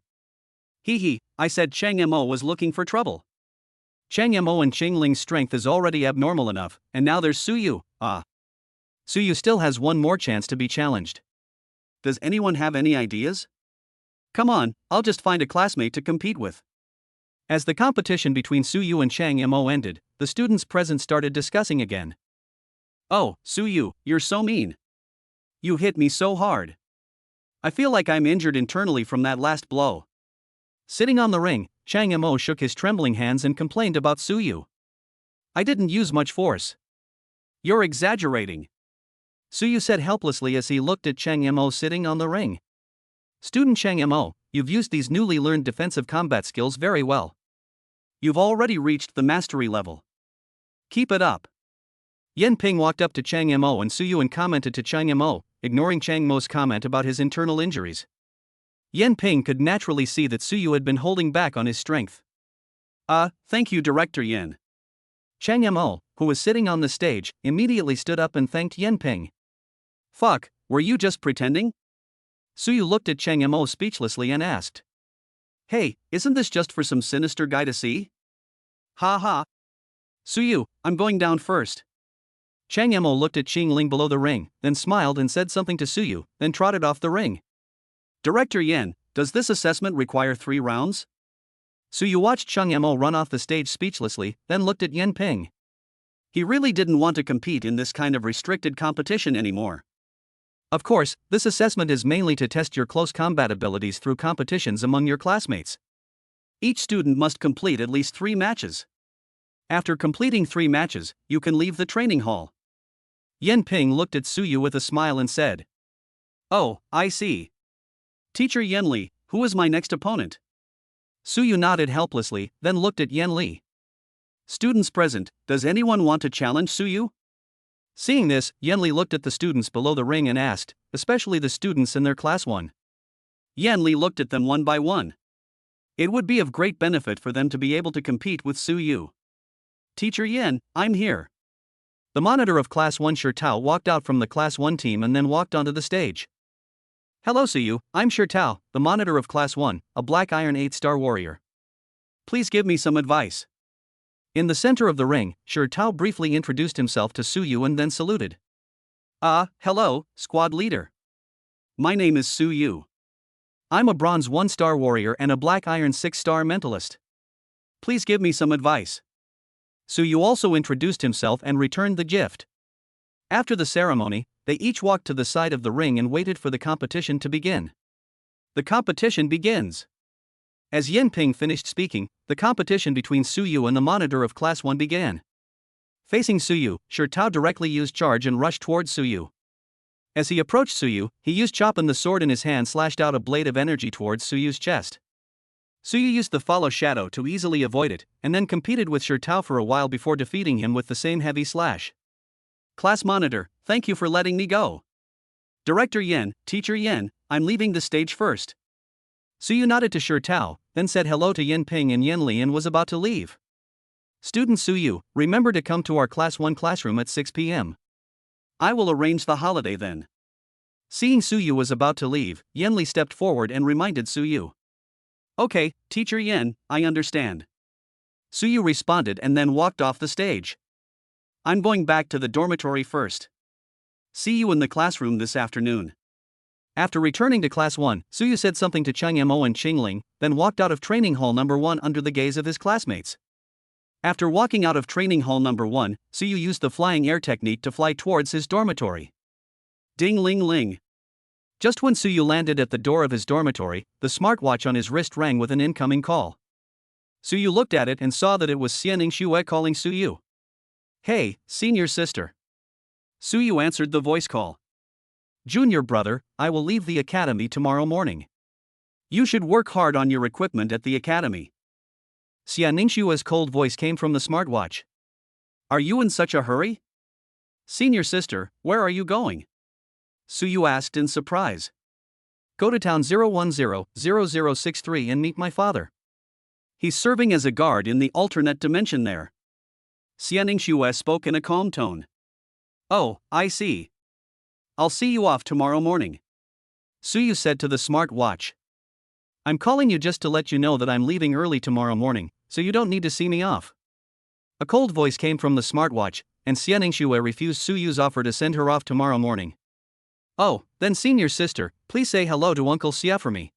I said Cheng Yamo was looking for trouble.
Cheng Yamo and Qingling's strength is already abnormal enough, and now there's Suyu. Suyu still has one more chance to be challenged.
Does anyone have any ideas? Come on, I'll just find a classmate to compete with.
As the competition between Suyu and Cheng Yamo ended, the students present started discussing again.
Oh, Suyu, you're so mean. You hit me so hard. I feel like I'm injured internally from that last blow.
Sitting on the ring, Cheng Yamo shook his trembling hands and complained about Suyu. I didn't use much force.
You're exaggerating.
Suyu said helplessly as he looked at Cheng Yamo sitting on the ring. Student Cheng Yamo, you've used these newly learned defensive combat skills very well.
You've already reached the mastery level. Keep it up.
Yan Ping walked up to Cheng Yamo and Suyu and commented to Cheng Yamo, ignoring Cheng Mo's comment about his internal injuries. Yan Ping could naturally see that Suyu had been holding back on his strength.
Thank you, Director Yan.
Cheng Yamo, who was sitting on the stage, immediately stood up and thanked Yan Ping.
Fuck, were you just pretending?
Suyu looked at Cheng Yamo speechlessly and asked.
Hey, isn't this just for some sinister guy to see? Ha ha.
Suyu,
I'm going down first.
Cheng Yamo looked at Qingling below the ring, then smiled and said something to Suyu, then trotted off the ring.
Director Yan, Does this assessment require 3 rounds?
Suyu watched Chung Mo run off the stage speechlessly, then looked at Yen Ping.
He really didn't want to compete in this kind of restricted competition anymore.
Of course, this assessment is mainly to test your close combat abilities through competitions among your classmates.
Each student must complete at least 3 matches. After completing 3 matches, you can leave the training hall.
Yen Ping looked at Suyu with a smile and said,
"Oh, I see. Teacher Yen Li, who is my next opponent?"
Suyu nodded helplessly, then looked at Yen Li.
"Students present, does anyone want to challenge Suyu?"
Seeing this, Yen Li looked at the students below the ring and asked, especially the students in their class 1.
Yen Li looked at them one by one. It would be of great benefit for them to be able to compete with Suyu. "Teacher Yen, I'm here."
The monitor of Class 1 Shirtao walked out from the Class 1 team and then walked onto the stage. "Hello Suyu, I'm Shirtao, the monitor of Class 1, a Black Iron 8-star warrior.
Please give me some advice."
In the center of the ring, Shirtao briefly introduced himself to Suyu and then saluted.
Hello, squad leader. My name is Suyu.
I'm a Bronze 1-star warrior and a Black Iron 6-star mentalist.
Please give me some advice."
Suyu also introduced himself and returned the gift. After the ceremony, they each walked to the side of the ring and waited for the competition to begin.
The competition begins.
As Yen Ping finished speaking, the competition between Suyu and the monitor of Class 1 began. Facing Suyu, Shirtao directly used charge and rushed towards Suyu. As he approached Suyu, he used chop and the sword in his hand slashed out a blade of energy towards Suyu's chest. Suyu used the follow shadow to easily avoid it, and then competed with Shirtao for a while before defeating him with the same heavy slash.
"Class monitor, thank you for letting me go. Director Yen, Teacher Yen, I'm leaving the stage first."
Suyu nodded to Shirtao, then said hello to Yen Ping and Yen Li and was about to leave. "Student Suyu, remember to come to our Class 1 classroom at 6 p.m.
"I will arrange the holiday then."
Seeing Suyu was about to leave, Yen Li stepped forward and reminded Suyu.
"Okay, Teacher Yen, I understand."
Suyu responded and then walked off the stage.
"I'm going back to the dormitory first. See you in the classroom this afternoon."
After returning to Class 1, Suyu said something to Chung Mo and Qingling, then walked out of Training Hall number 1 under the gaze of his classmates. After walking out of Training Hall number 1, Suyu used the flying air technique to fly towards his dormitory.
Ding ling ling.
Just when Suyu landed at the door of his dormitory, the smartwatch on his wrist rang with an incoming call. Suyu looked at it and saw that it was Xianing Xue calling Suyu.
"Hey, senior sister." Suyu answered the voice call.
"Junior brother, I will leave the academy tomorrow morning.
You should work hard on your equipment at the academy."
Xianing Xue's cold voice came from the smartwatch.
"Are you in such a hurry?" "Senior sister, where are you going?" Suyu asked in surprise.
"Go to town 010-0063 and meet my father.
He's serving as a guard in the alternate dimension there." Xianing Xue spoke in a calm tone. "Oh, I see. I'll see you off tomorrow morning,"
Suyu said to the smartwatch. "I'm calling you just to let you know that I'm leaving early tomorrow morning, so you don't need to see me off." A cold voice came from the smartwatch, and Xianing Xue refused Suyu's offer to send her off tomorrow morning. "Oh, then senior sister, please say hello to Uncle Xia for me."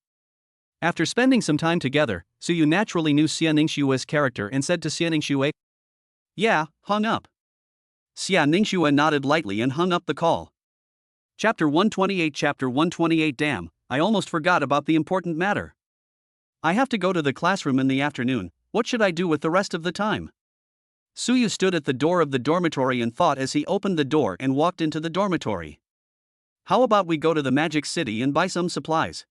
After spending some time together, Suyu naturally knew Xianing Xue's character and said to Xianing Xue,
"Yeah," hung up. Xianing Xue nodded lightly and hung up the call. Chapter 128. Damn, I almost forgot about the important matter. I have to go to the classroom in the afternoon. What should I do with the rest of the time? Suyu stood at the door of the dormitory and thought as he opened the door and walked into the dormitory. How about we go to the Magic City and buy some supplies?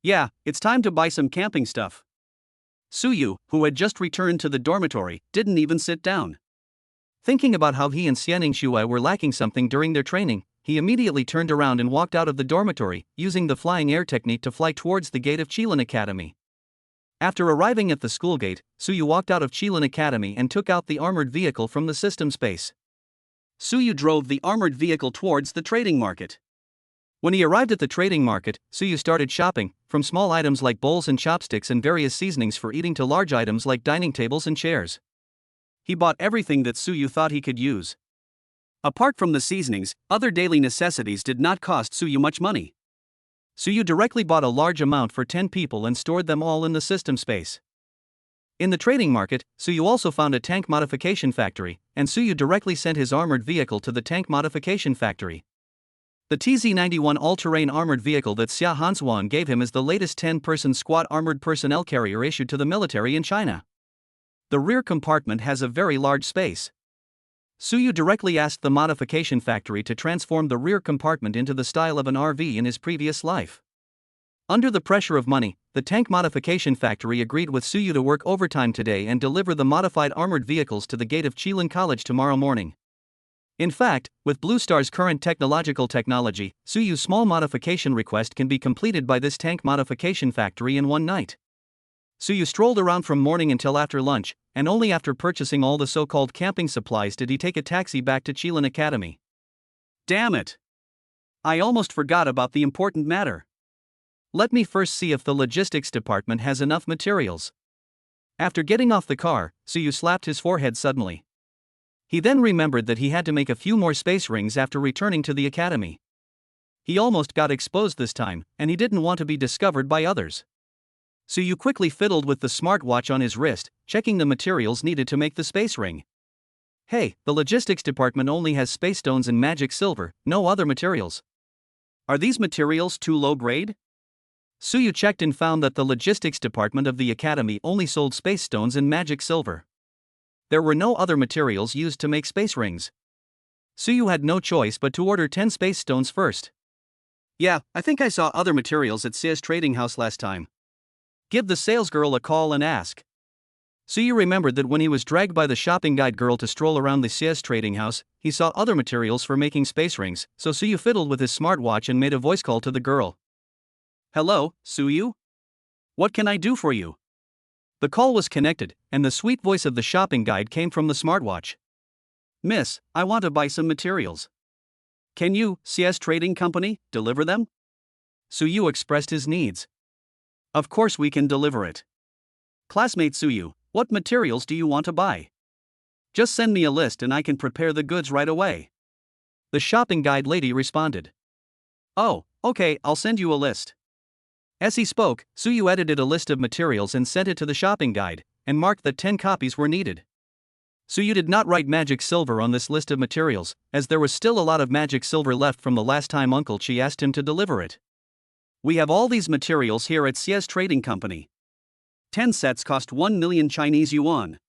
Yeah, it's time to buy some camping stuff. Suyu, who had just returned to the dormitory, didn't even sit down.
Thinking about how he and Xianing Xue were lacking something during their training, he immediately turned around and walked out of the dormitory, using the flying air technique to fly towards the gate of Qilin Academy. After arriving at the school gate, Suyu walked out of Qilin Academy and took out the armored vehicle from the system space. Suyu drove the armored vehicle towards the trading market. When he arrived at the trading market, Suyu started shopping, from small items like bowls and chopsticks and various seasonings for eating to large items like dining tables and chairs. He bought everything that Suyu thought he could use. Apart from the seasonings, other daily necessities did not cost Suyu much money. Suyu directly bought a large amount for 10 people and stored them all in the system space. In the trading market, Suyu also found a tank modification factory, and Suyu directly sent his armored vehicle to the tank modification factory. The TZ-91 all-terrain armored vehicle that Xia Hanzuan gave him is the latest 10-person squat armored personnel carrier issued to the military in China. The rear compartment has a very large space. Suyu directly asked the modification factory to transform the rear compartment into the style of an RV in his previous life. Under the pressure of money, the tank modification factory agreed with Suyu to work overtime today and deliver the modified armored vehicles to the gate of Qilin College tomorrow morning. In fact, with Blue Star's current technology, Suyu's small modification request can be completed by this tank modification factory in one night. Suyu strolled around from morning until after lunch, and only after purchasing all the so-called camping supplies did he take a taxi back to Qilin Academy.
Damn it! I almost forgot about the important matter.
Let me first see if the logistics department has enough materials. After getting off the car, Suyu slapped his forehead suddenly. He then remembered that he had to make a few more space rings after returning to the academy. He almost got exposed this time, and he didn't want to be discovered by others. Suyu quickly fiddled with the smartwatch on his wrist, checking the materials needed to make the space ring. Hey, the logistics department only has space stones and magic silver, no other materials.
Are these materials too low grade?
Suyu checked and found that the logistics department of the academy only sold space stones and magic silver. There were no other materials used to make space rings. Suyu had no choice but to order 10 space stones first.
Yeah, I think I saw other materials at Xia's trading house last time.
Give the salesgirl a call and ask. Suyu remembered that when he was dragged by the shopping guide girl to stroll around the Xia's trading house, he saw other materials for making space rings, so Suyu fiddled with his smartwatch and made a voice call to the girl.
Hello, Suyu? What can I do for you?
The call was connected, and the sweet voice of the shopping guide came from the smartwatch.
Miss, I want to buy some materials. Can you, Xia's Trading Company, deliver them?
Suyu expressed his needs.
Of course we can deliver it. Classmate Suyu, what materials do you want to buy? Just send me a list and I can prepare the goods right away.
The shopping guide lady responded.
Oh, okay, I'll send you a list.
As he spoke, Suyu edited a list of materials and sent it to the shopping guide, and marked that 10 copies were needed. Suyu did not write magic silver on this list of materials, as there was still a lot of magic silver left from the last time Uncle Chi asked him to deliver it.
We have all these materials here at Xia's Trading Company. 10 sets cost 1 million Chinese yuan.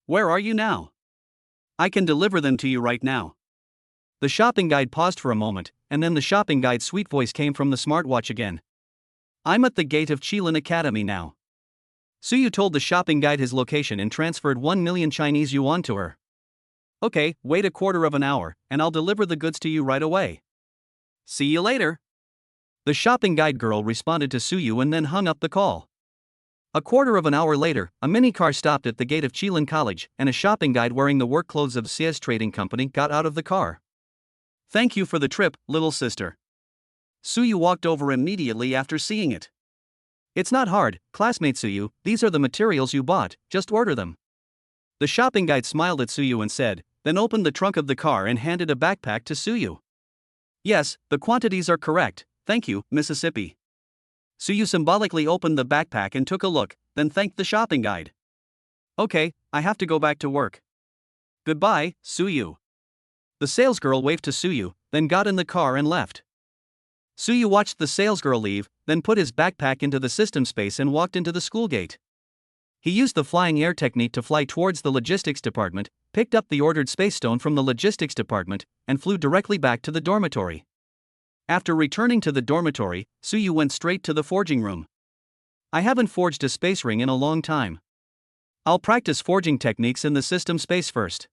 Where are you now? I can deliver them to you right now.
The shopping guide paused for a moment, and then the shopping guide's sweet voice came from the smartwatch again. I'm at the gate of Qilin Academy now. Suyu told the shopping guide his location and transferred 1 million Chinese yuan to her.
Okay, wait a quarter of an hour, and I'll deliver the goods to you right away. See you later.
The shopping guide girl responded to Suyu and then hung up the call. A quarter of an hour later, a minicar stopped at the gate of Qilin College, and a shopping guide wearing the work clothes of Xia's Trading Company got out of the car.
Thank you for the trip, little sister. Suyu walked over immediately after seeing it.
It's not hard, classmate Suyu, these are the materials you bought, just order them. The shopping guide smiled at Suyu and said, then opened the trunk of the car and handed a backpack to Suyu.
Yes, the quantities are correct, thank you, Mississippi. Suyu symbolically opened the backpack and took a look, then thanked the shopping guide. Okay, I have to go back to work. Goodbye, Suyu.
The salesgirl waved to Suyu, then got in the car and left. Suyu watched the salesgirl leave, then put his backpack into the system space and walked into the school gate. He used the flying air technique to fly towards the logistics department, picked up the ordered space stone from the logistics department, and flew directly back to the dormitory. After returning to the dormitory, Suyu went straight to the forging room. I haven't forged a space ring in a long time. I'll practice forging techniques in the system space first.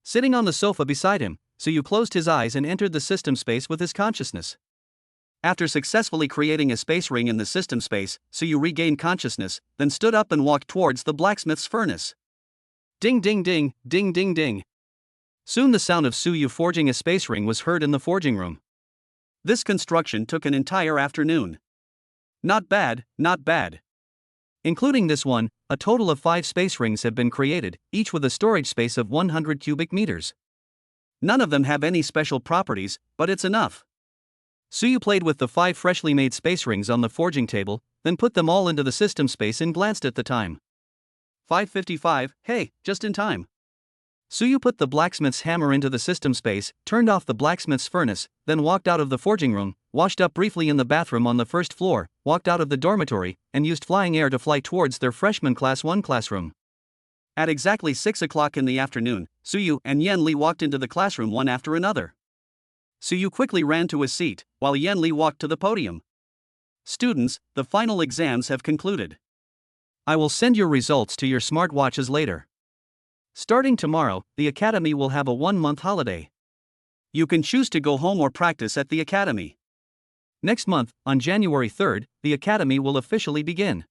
Sitting on the sofa beside him, Suyu closed his eyes and entered the system space with his consciousness.
After successfully creating a space ring in the system space, Suyu regained consciousness, then stood up and walked towards the blacksmith's furnace.
Ding ding ding, ding ding ding. Soon the sound of Suyu forging a space ring was heard in the forging room.
This construction took an entire afternoon. Not bad, not bad.
Including this one, a total of 5 space rings have been created, each with a storage space of 100 cubic meters.
None of them have any special properties, but it's enough.
Suyu played with the 5 freshly made space rings on the forging table, then put them all into the system space and glanced at the time.
5:55, hey, just in time.
Suyu put the blacksmith's hammer into the system space, turned off the blacksmith's furnace, then walked out of the forging room, washed up briefly in the bathroom on the first floor, walked out of the dormitory, and used flying air to fly towards their freshman class 1 classroom.
At exactly 6 o'clock in the afternoon, Suyu and Yenli walked into the classroom one after another. Suyu quickly ran to his seat, while Yenli walked to the podium. Students, the final exams have concluded.
I will send your results to your smartwatches later. Starting tomorrow, the academy will have a 1-month holiday.
You can choose to go home or practice at the academy.
Next month, on January 3rd, the academy will officially begin.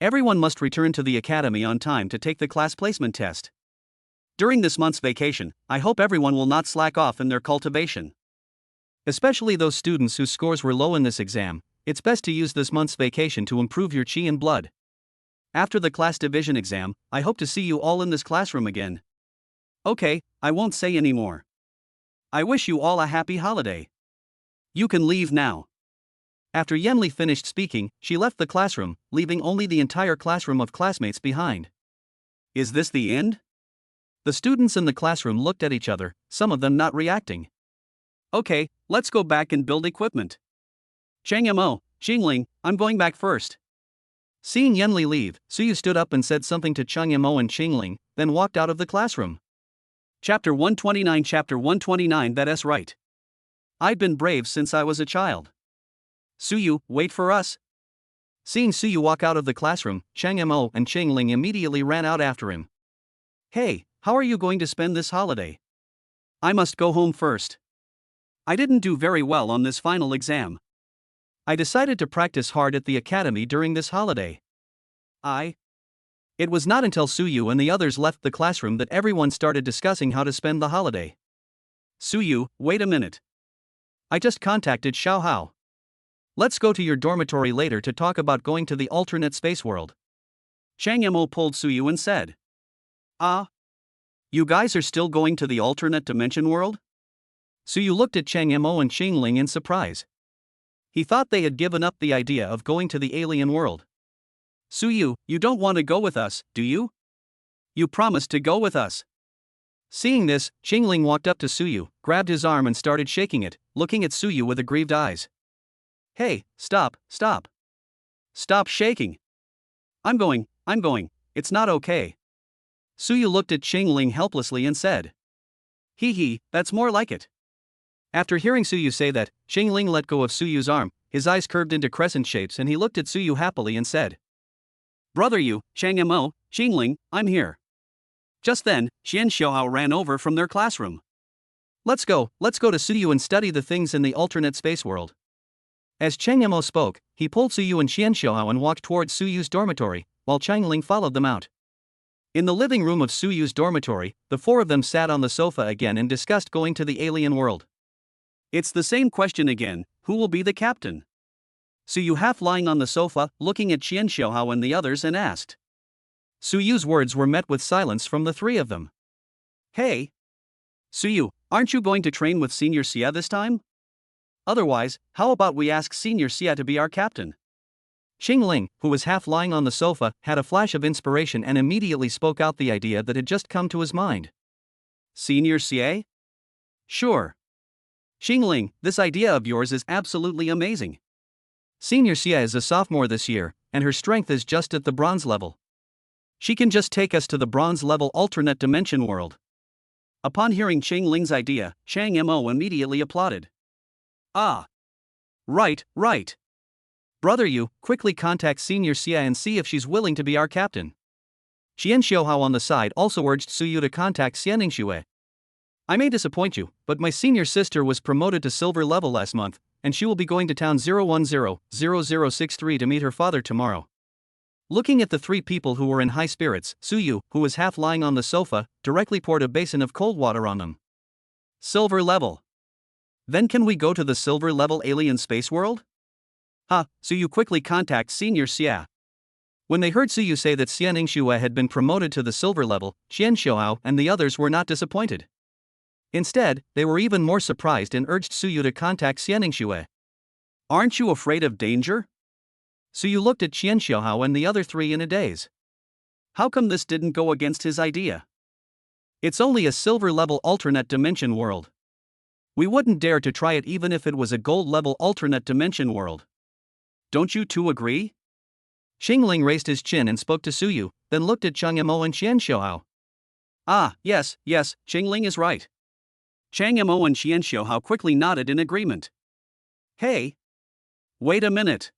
Everyone must return to the academy on time to take the class placement test. During this month's vacation, I hope everyone will not slack off in their cultivation.
Especially those students whose scores were low in this exam, it's best to use this month's vacation to improve your chi and blood.
After the class division exam, I hope to see you all in this classroom again. Okay, I won't say any more. I wish you all a happy holiday. You can leave now.
After Yenli finished speaking, she left the classroom, leaving only the entire classroom of classmates behind.
Is this the end?
The students in the classroom looked at each other, some of them not reacting.
Okay, let's go back and build equipment. Chang Mo, Xingling, I'm going back first.
Seeing Yenli leave, Suyu stood up and said something to Chang Mo and Xingling, then walked out of the classroom.
Chapter 129. That's right. I've been brave since I was a child. Suyu, wait for us.
Seeing Suyu walk out of the classroom, Chang Mo and Xingling immediately ran out after him.
Hey, how are you going to spend this holiday? I must go home first. I didn't do very well on this final exam.
I decided to practice hard at the academy during this holiday. It was not until Suyu and the others left the classroom that everyone started discussing how to spend the holiday.
Suyu, wait a minute.
I just contacted Xiao Hao. Let's go to your dormitory later to talk about going to the alternate space world.
Chang Mo pulled Suyu and said. You guys are still going to the alternate dimension world?
Suyu looked at Chang Mo and Xingling in surprise. He thought they had given up the idea of going to the alien world.
Suyu, you don't want to go with us, do you? You promised to go with us.
Seeing this, Xingling walked up to Suyu, grabbed his arm and started shaking it, looking at Suyu with aggrieved eyes.
Hey, stop. Stop shaking. I'm going, it's not okay.
Suyu looked at Xingling helplessly and said.
That's more like it.
After hearing Suyu say that, Xingling let go of Suyu's arm, his eyes curved into crescent shapes and he looked at Suyu happily and said.
Brother you, Chang Mo, Xingling, I'm here. Just then, Xian Xiaohao ran over from their classroom.
Let's go to Suyu and study the things in the alternate space world. As Chang Mo spoke, he pulled Suyu and Xian Xiaohao and walked towards Suyu's dormitory, while Xingling followed them out. In the living room of Suyu's dormitory, the 4 of them sat on the sofa again and discussed going to the alien world.
It's the same question again, who will be the captain? Suyu half lying on the sofa, looking at Xian Xiaohao and the others and asked.
Suyu's words were met with silence from the 3 of them.
Hey! Suyu, aren't you going to train with Senior Xia this time? Otherwise, how about we ask Senior Xia to be our captain?
Xingling, who was half lying on the sofa, had a flash of inspiration and immediately spoke out the idea that had just come to his mind.
Senior Xia? Sure. Xingling, this idea of yours is absolutely amazing.
Senior Xia is a sophomore this year, and her strength is just at the bronze level. She can just take us to the bronze level alternate dimension world.
Upon hearing Xingling's idea, Chang Mo immediately applauded. Right.
Brother you, quickly contact Senior Xia and see if she's willing to be our captain. Xian Xiaohao on the side also urged Suyu to contact Xianing Xue. I may disappoint you, but my senior sister was promoted to silver level last month, and she will be going to town 010-0063 to meet her father tomorrow. Looking at the 3 people who were in high spirits, Suyu, who was half lying on the sofa, directly poured a basin of cold water on them.
Silver level. Then can we go to the silver level alien space world? Suyu quickly contact Senior Xia.
When they heard Suyu say that Xianing Xue had been promoted to the silver level, Xian Xiaohao and the others were not disappointed. Instead, they were even more surprised and urged Suyu to contact Xianing Xue.
Aren't you afraid of danger?
Suyu looked at Qian Xiaohao and the other three in a daze.
How come this didn't go against his idea? It's only a silver-level alternate dimension world. We wouldn't dare to try it even if it was a gold-level alternate dimension world. Don't you two agree?
Xingling raised his chin and spoke to Suyu, then looked at Chang Mo and Qian Xiaohao.
Ah, yes, Xingling is right. Chang Mo and Qian Xiaohao quickly nodded in agreement. Hey! Wait a minute.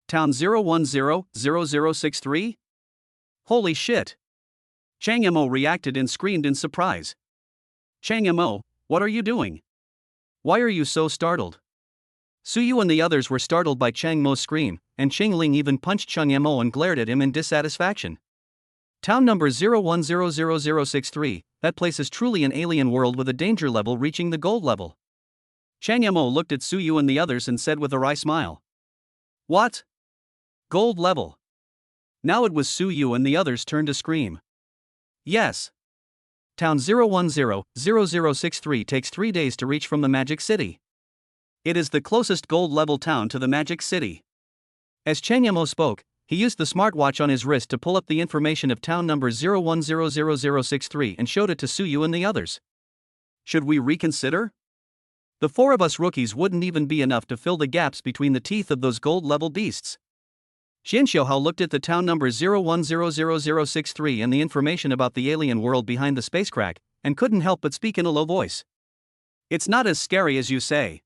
Town 0100063? Holy shit! Chang Mo reacted and screamed in surprise. Chang Mo, what are you doing? Why are you so startled?
Suyu and the others were startled by Chang Mo's scream, and Xingling even punched Chang Mo and glared at him in dissatisfaction. Town number 0100063, that place is truly an alien world with a danger level reaching the gold level.
Chang Mo looked at Suyu and the others and said with a wry smile. What? Gold level. Now it was Suyu and the others' turn to scream. Yes.
Town 0100063 takes 3 days to reach from the Magic City.
It is the closest gold-level town to the Magic City.
As Chang Mo spoke, he used the smartwatch on his wrist to pull up the information of town number 0100063 and showed it to Suyu and the others.
Should we reconsider?
The four of us rookies wouldn't even be enough to fill the gaps between the teeth of those gold-level beasts.
Qian Xiaohao looked at the town number 0100063 and the information about the alien world behind the space crack, and couldn't help but speak in a low voice. It's not as scary as you say.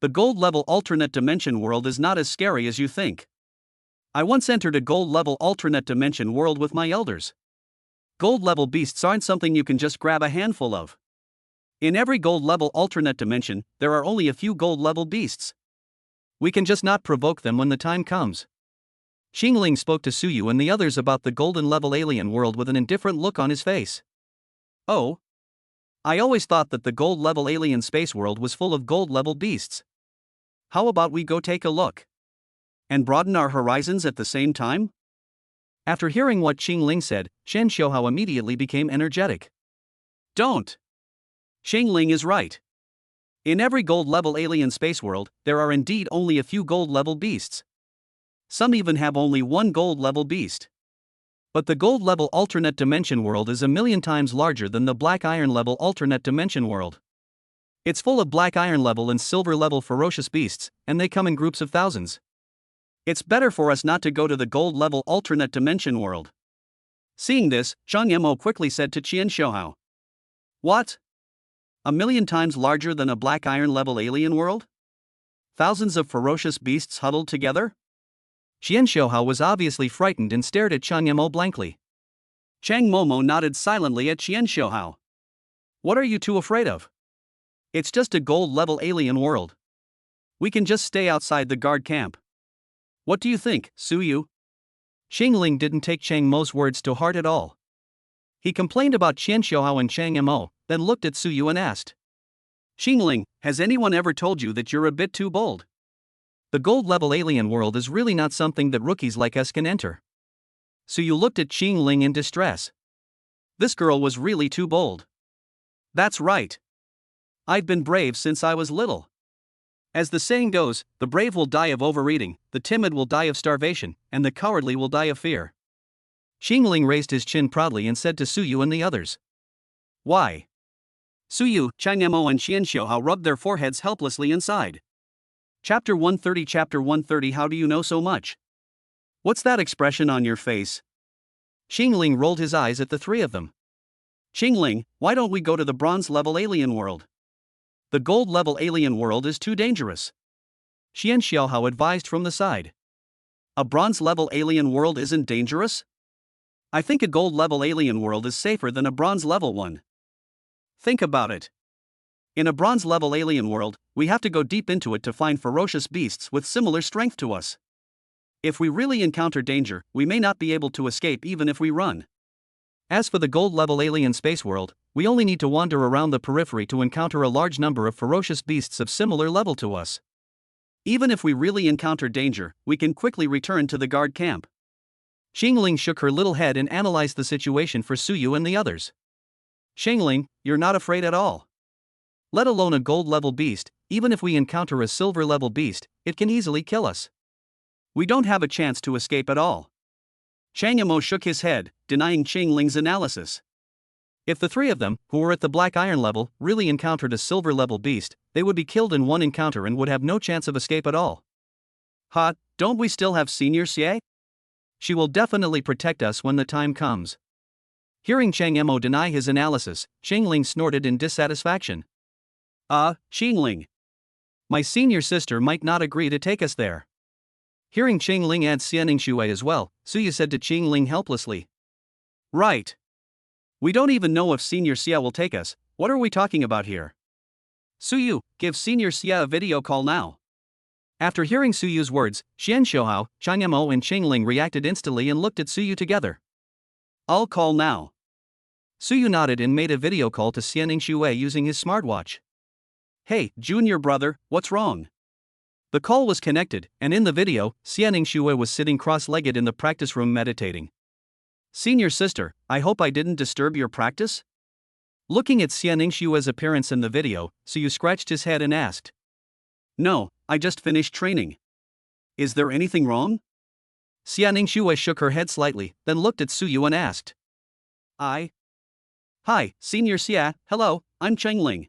The gold-level alternate dimension world is not as scary as you think. I once entered a gold-level alternate dimension world with my elders. Gold-level beasts aren't something you can just grab a handful of. In every gold-level alternate dimension, there are only a few gold-level beasts.
We can just not provoke them when the time comes. Xingling spoke to Suyu and the others about the golden-level alien world with an indifferent look on his face.
Oh? I always thought that the gold-level alien space world was full of gold-level beasts. How about we go take a look? And broaden our horizons at the same time?
After hearing what Xingling said, Qian Xiaohao immediately became energetic.
Don't! Xingling is right. In every gold-level alien space world, there are indeed only a few gold-level beasts. Some even have only one gold-level beast. But the gold-level alternate dimension world is 1,000,000 times larger than the black iron-level alternate dimension world. It's full of black iron-level and silver-level ferocious beasts, and they come in groups of thousands. It's better for us not to go to the gold-level alternate dimension world. Seeing this, Chang Mo quickly said to Qian Xiaohao. What? 1,000,000 times larger than a black iron-level alien world? Thousands of ferocious beasts huddled together?
Qian Xiaohao was obviously frightened and stared at Chang Mo blankly.
Chang Momo nodded silently at Qian Xiaohao. What are you two afraid of? It's just a gold-level alien world. We can just stay outside the guard camp. What do you think, Suyu?
Xingling didn't take Chang Mo's words to heart at all. He complained about Qian Xiaohao and Chang Mo, then looked at Suyu and asked.
Xingling, has anyone ever told you that you're a bit too bold?
The gold-level alien world is really not something that rookies like us can enter.
Suyu looked at Xingling in distress. This girl was really too bold. That's right. I've been brave since I was little. As the saying goes, the brave will die of overeating, the timid will die of starvation, and the cowardly will die of fear.
Xingling raised his chin proudly and said to Suyu and the others.
Why? Suyu, Chang Mo and Qian Xiaohao rubbed their foreheads helplessly inside. Chapter 130. How do you know so much? What's that expression on your face?
Xingling rolled his eyes at the three of them.
Xingling, why don't we go to the bronze-level alien world? The gold-level alien world is too dangerous.
Qian Xiaohao advised from the side.
A bronze-level alien world isn't dangerous? I think a gold-level alien world is safer than a bronze-level one. Think about it. In a bronze-level alien world, we have to go deep into it to find ferocious beasts with similar strength to us. If we really encounter danger, we may not be able to escape even if we run.
As for the gold-level alien space world, we only need to wander around the periphery to encounter a large number of ferocious beasts of similar level to us.
Even if we really encounter danger, we can quickly return to the guard camp.
Xingling shook her little head and analyzed the situation for Suyu and the others.
Xingling, you're not afraid at all. Let alone a gold-level beast,
even if we encounter a silver level beast, it can easily kill us.
We don't have a chance to escape at all. Chang Emo shook his head, denying Qingling's analysis.
If the three of them, who were at the black iron level, really encountered a silver level beast, they would be killed in one encounter and would have no chance of escape at all.
Ha, don't we still have Senior Xie?
She will definitely protect us when the time comes. Hearing Chang Emo deny his analysis, Qingling snorted in dissatisfaction.
Qingling.
My senior sister might not agree to take us there. Hearing Qingling add Xianing Shui as well, Suyu said to Qingling helplessly.
Right. We don't even know if Senior Xie will take us. What are we talking about here? Suyu, give Senior Xie a video call now.
After hearing Suyu's words, Xian Shouhao, Chang Emo and Qingling reacted instantly and looked at Suyu together.
I'll call now.
Suyu nodded and made a video call to Xianing Shui using his smartwatch.
Hey, junior brother, what's wrong?
The call was connected, and in the video, Xianing Shui was sitting cross-legged in the practice room meditating.
Senior sister, I hope I didn't disturb your practice?
Looking at Xianing Shui's appearance in the video, Suyu scratched his head and asked.
No, I just finished training. Is there anything wrong?
Xianing Shui shook her head slightly, then looked at Suyu and asked.
Hi, Senior Xie, hello, I'm Qingling.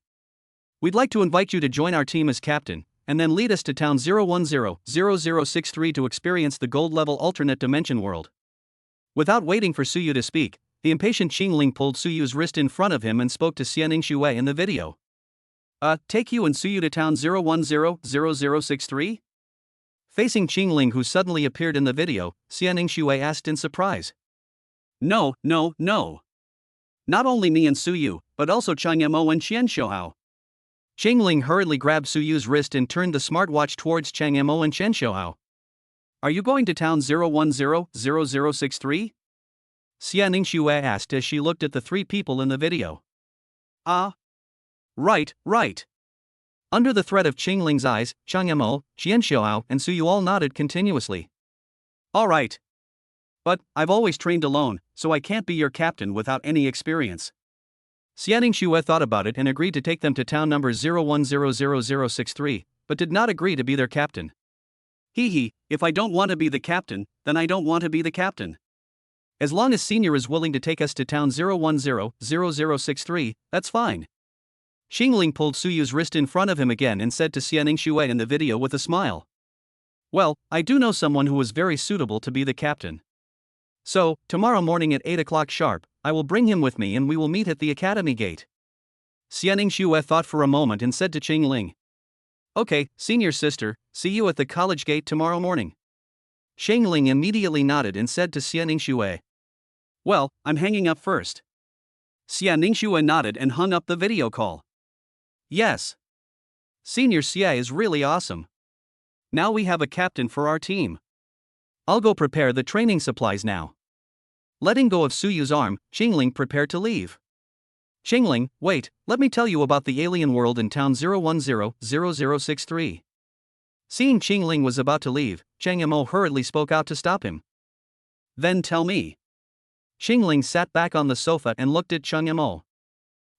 We'd like to invite you to join our team as captain, and then lead us to town 010-0063 to experience the gold-level alternate dimension world. Without waiting for Suyu to speak, the impatient Qingling pulled Suyu's wrist in front of him and spoke to Xianing Shui in the video.
Take you and Suyu to town 010-0063?
Facing Qingling, who suddenly appeared in the video, Xianing Shui asked in surprise.
No. Not only me and Suyu, but also Chang Emo and Xian Shouhao.
Qingling hurriedly grabbed Suyu's wrist and turned the smartwatch towards Chang Emo and Xian Shouhao.
Are you going to town 010-0063?
Xianing Shui asked as she looked at the three people in the video.
Right.
Under the threat of Qingling's eyes, Chang Emo, Xian Shouhao and Suyu all nodded continuously.
Alright. But I've always trained alone, so I can't be your captain without any experience.
Xianing Shui thought about it and agreed to take them to town number 010-0063, but did not agree to be their captain.
If I don't want to be the captain, then I don't want to be the captain.
As long as Senior is willing to take us to town 010-0063, that's fine. Qingling pulled Suyu's wrist in front of him again and said to Xianing Shui in the video with a smile. Well, I do know someone who is very suitable to be the captain. So, tomorrow morning at 8 o'clock sharp, I will bring him with me and we will meet at the academy gate. Xianing Shui thought for a moment and said to Qingling. Okay, senior sister, see you at the college gate tomorrow morning. Qingling immediately nodded and said to Xianing Shui.
Well, I'm hanging up first. Xianing Shui nodded and hung up the video call. Yes. Senior Xie is really awesome. Now we have a captain for our team.
I'll go prepare the training supplies now. Letting go of Suyu's arm, Qingling prepared to leave. Qingling, wait, let me tell you about the alien world in town 010-0063. Seeing Qingling was about to leave, Chang Emo hurriedly spoke out to stop him.
Then tell me.
Qingling sat back on the sofa and looked at Chang Emo.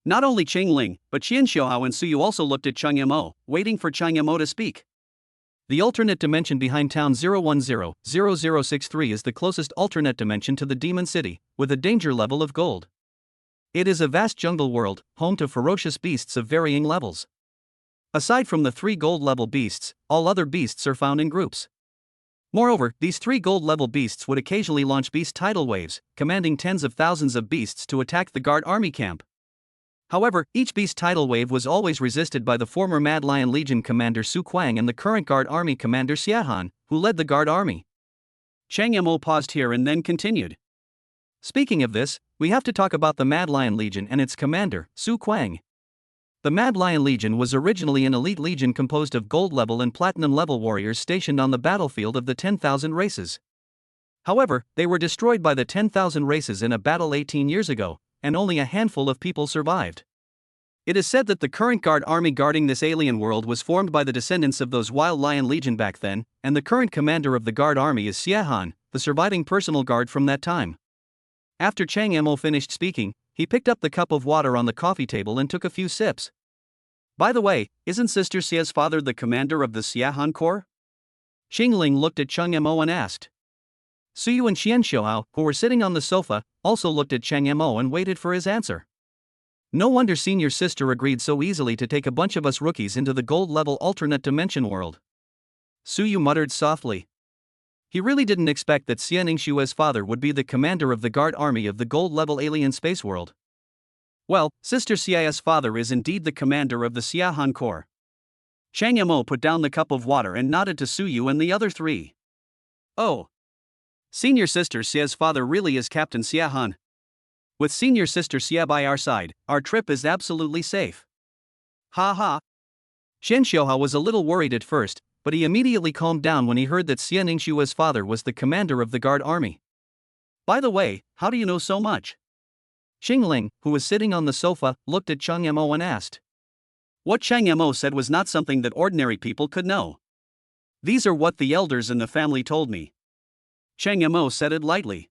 Not only Qingling, but Xian Shouhao and Suyu also looked at Chang Emo, waiting for Chang Emo to speak.
The alternate dimension behind town 010-0063 is the closest alternate dimension to the Demon City, with a danger level of gold. It is a vast jungle world, home to ferocious beasts of varying levels. Aside from the 3 gold-level beasts, all other beasts are found in groups. Moreover, these 3 gold-level beasts would occasionally launch beast tidal waves, commanding tens of thousands of beasts to attack the guard army camp. However, each beast tidal wave was always resisted by the former Mad Lion Legion commander Su Kuang and the current guard army commander Xia Han, who led the guard army.
Chang Emo paused here and then continued.
Speaking of this, we have to talk about the Mad Lion Legion and its commander, Su Kuang. The Mad Lion Legion was originally an elite legion composed of gold-level and platinum-level warriors stationed on the battlefield of the 10,000 races. However, they were destroyed by the 10,000 races in a battle 18 years ago, and only a handful of people survived. It is said that the current guard army guarding this alien world was formed by the descendants of those Wild Lion Legion back then, and the current commander of the guard army is Xia Han, the surviving personal guard from that time. After Chang Emo finished speaking, he picked up the cup of water on the coffee table and took a few sips.
By the way, isn't Sister Xia's father the commander of the Xiahan Corps?
Xingling looked at Cheng Mo and asked. Suyu and Qian Xiaohao, who were sitting on the sofa, also looked at Cheng Mo and waited for his answer. No wonder senior sister agreed so easily to take a bunch of us rookies into the gold-level alternate dimension world. Suyu muttered softly. He really didn't expect that Xian Yingshue's father would be the commander of the guard army of the gold-level alien space world.
Well, Sister Xia's father is indeed the commander of the Xiahan Corps. Chang Mo put down the cup of water and nodded to Suyu and the other three. Oh. Senior Sister Xia's father really is Captain Xiahan. With Senior Sister Xia by our side, our trip is absolutely safe. Ha ha.
Xian Xiaohao was a little worried at first, but he immediately calmed down when he heard that Xian Yingshue's father was the commander of the guard army.
By the way, how do you know so much?
Xingling, who was sitting on the sofa, looked at Cheng Mo and asked.
What Chang Mo said was not something that ordinary people could know. These are what the elders in the family told me. Chang Mo said it lightly.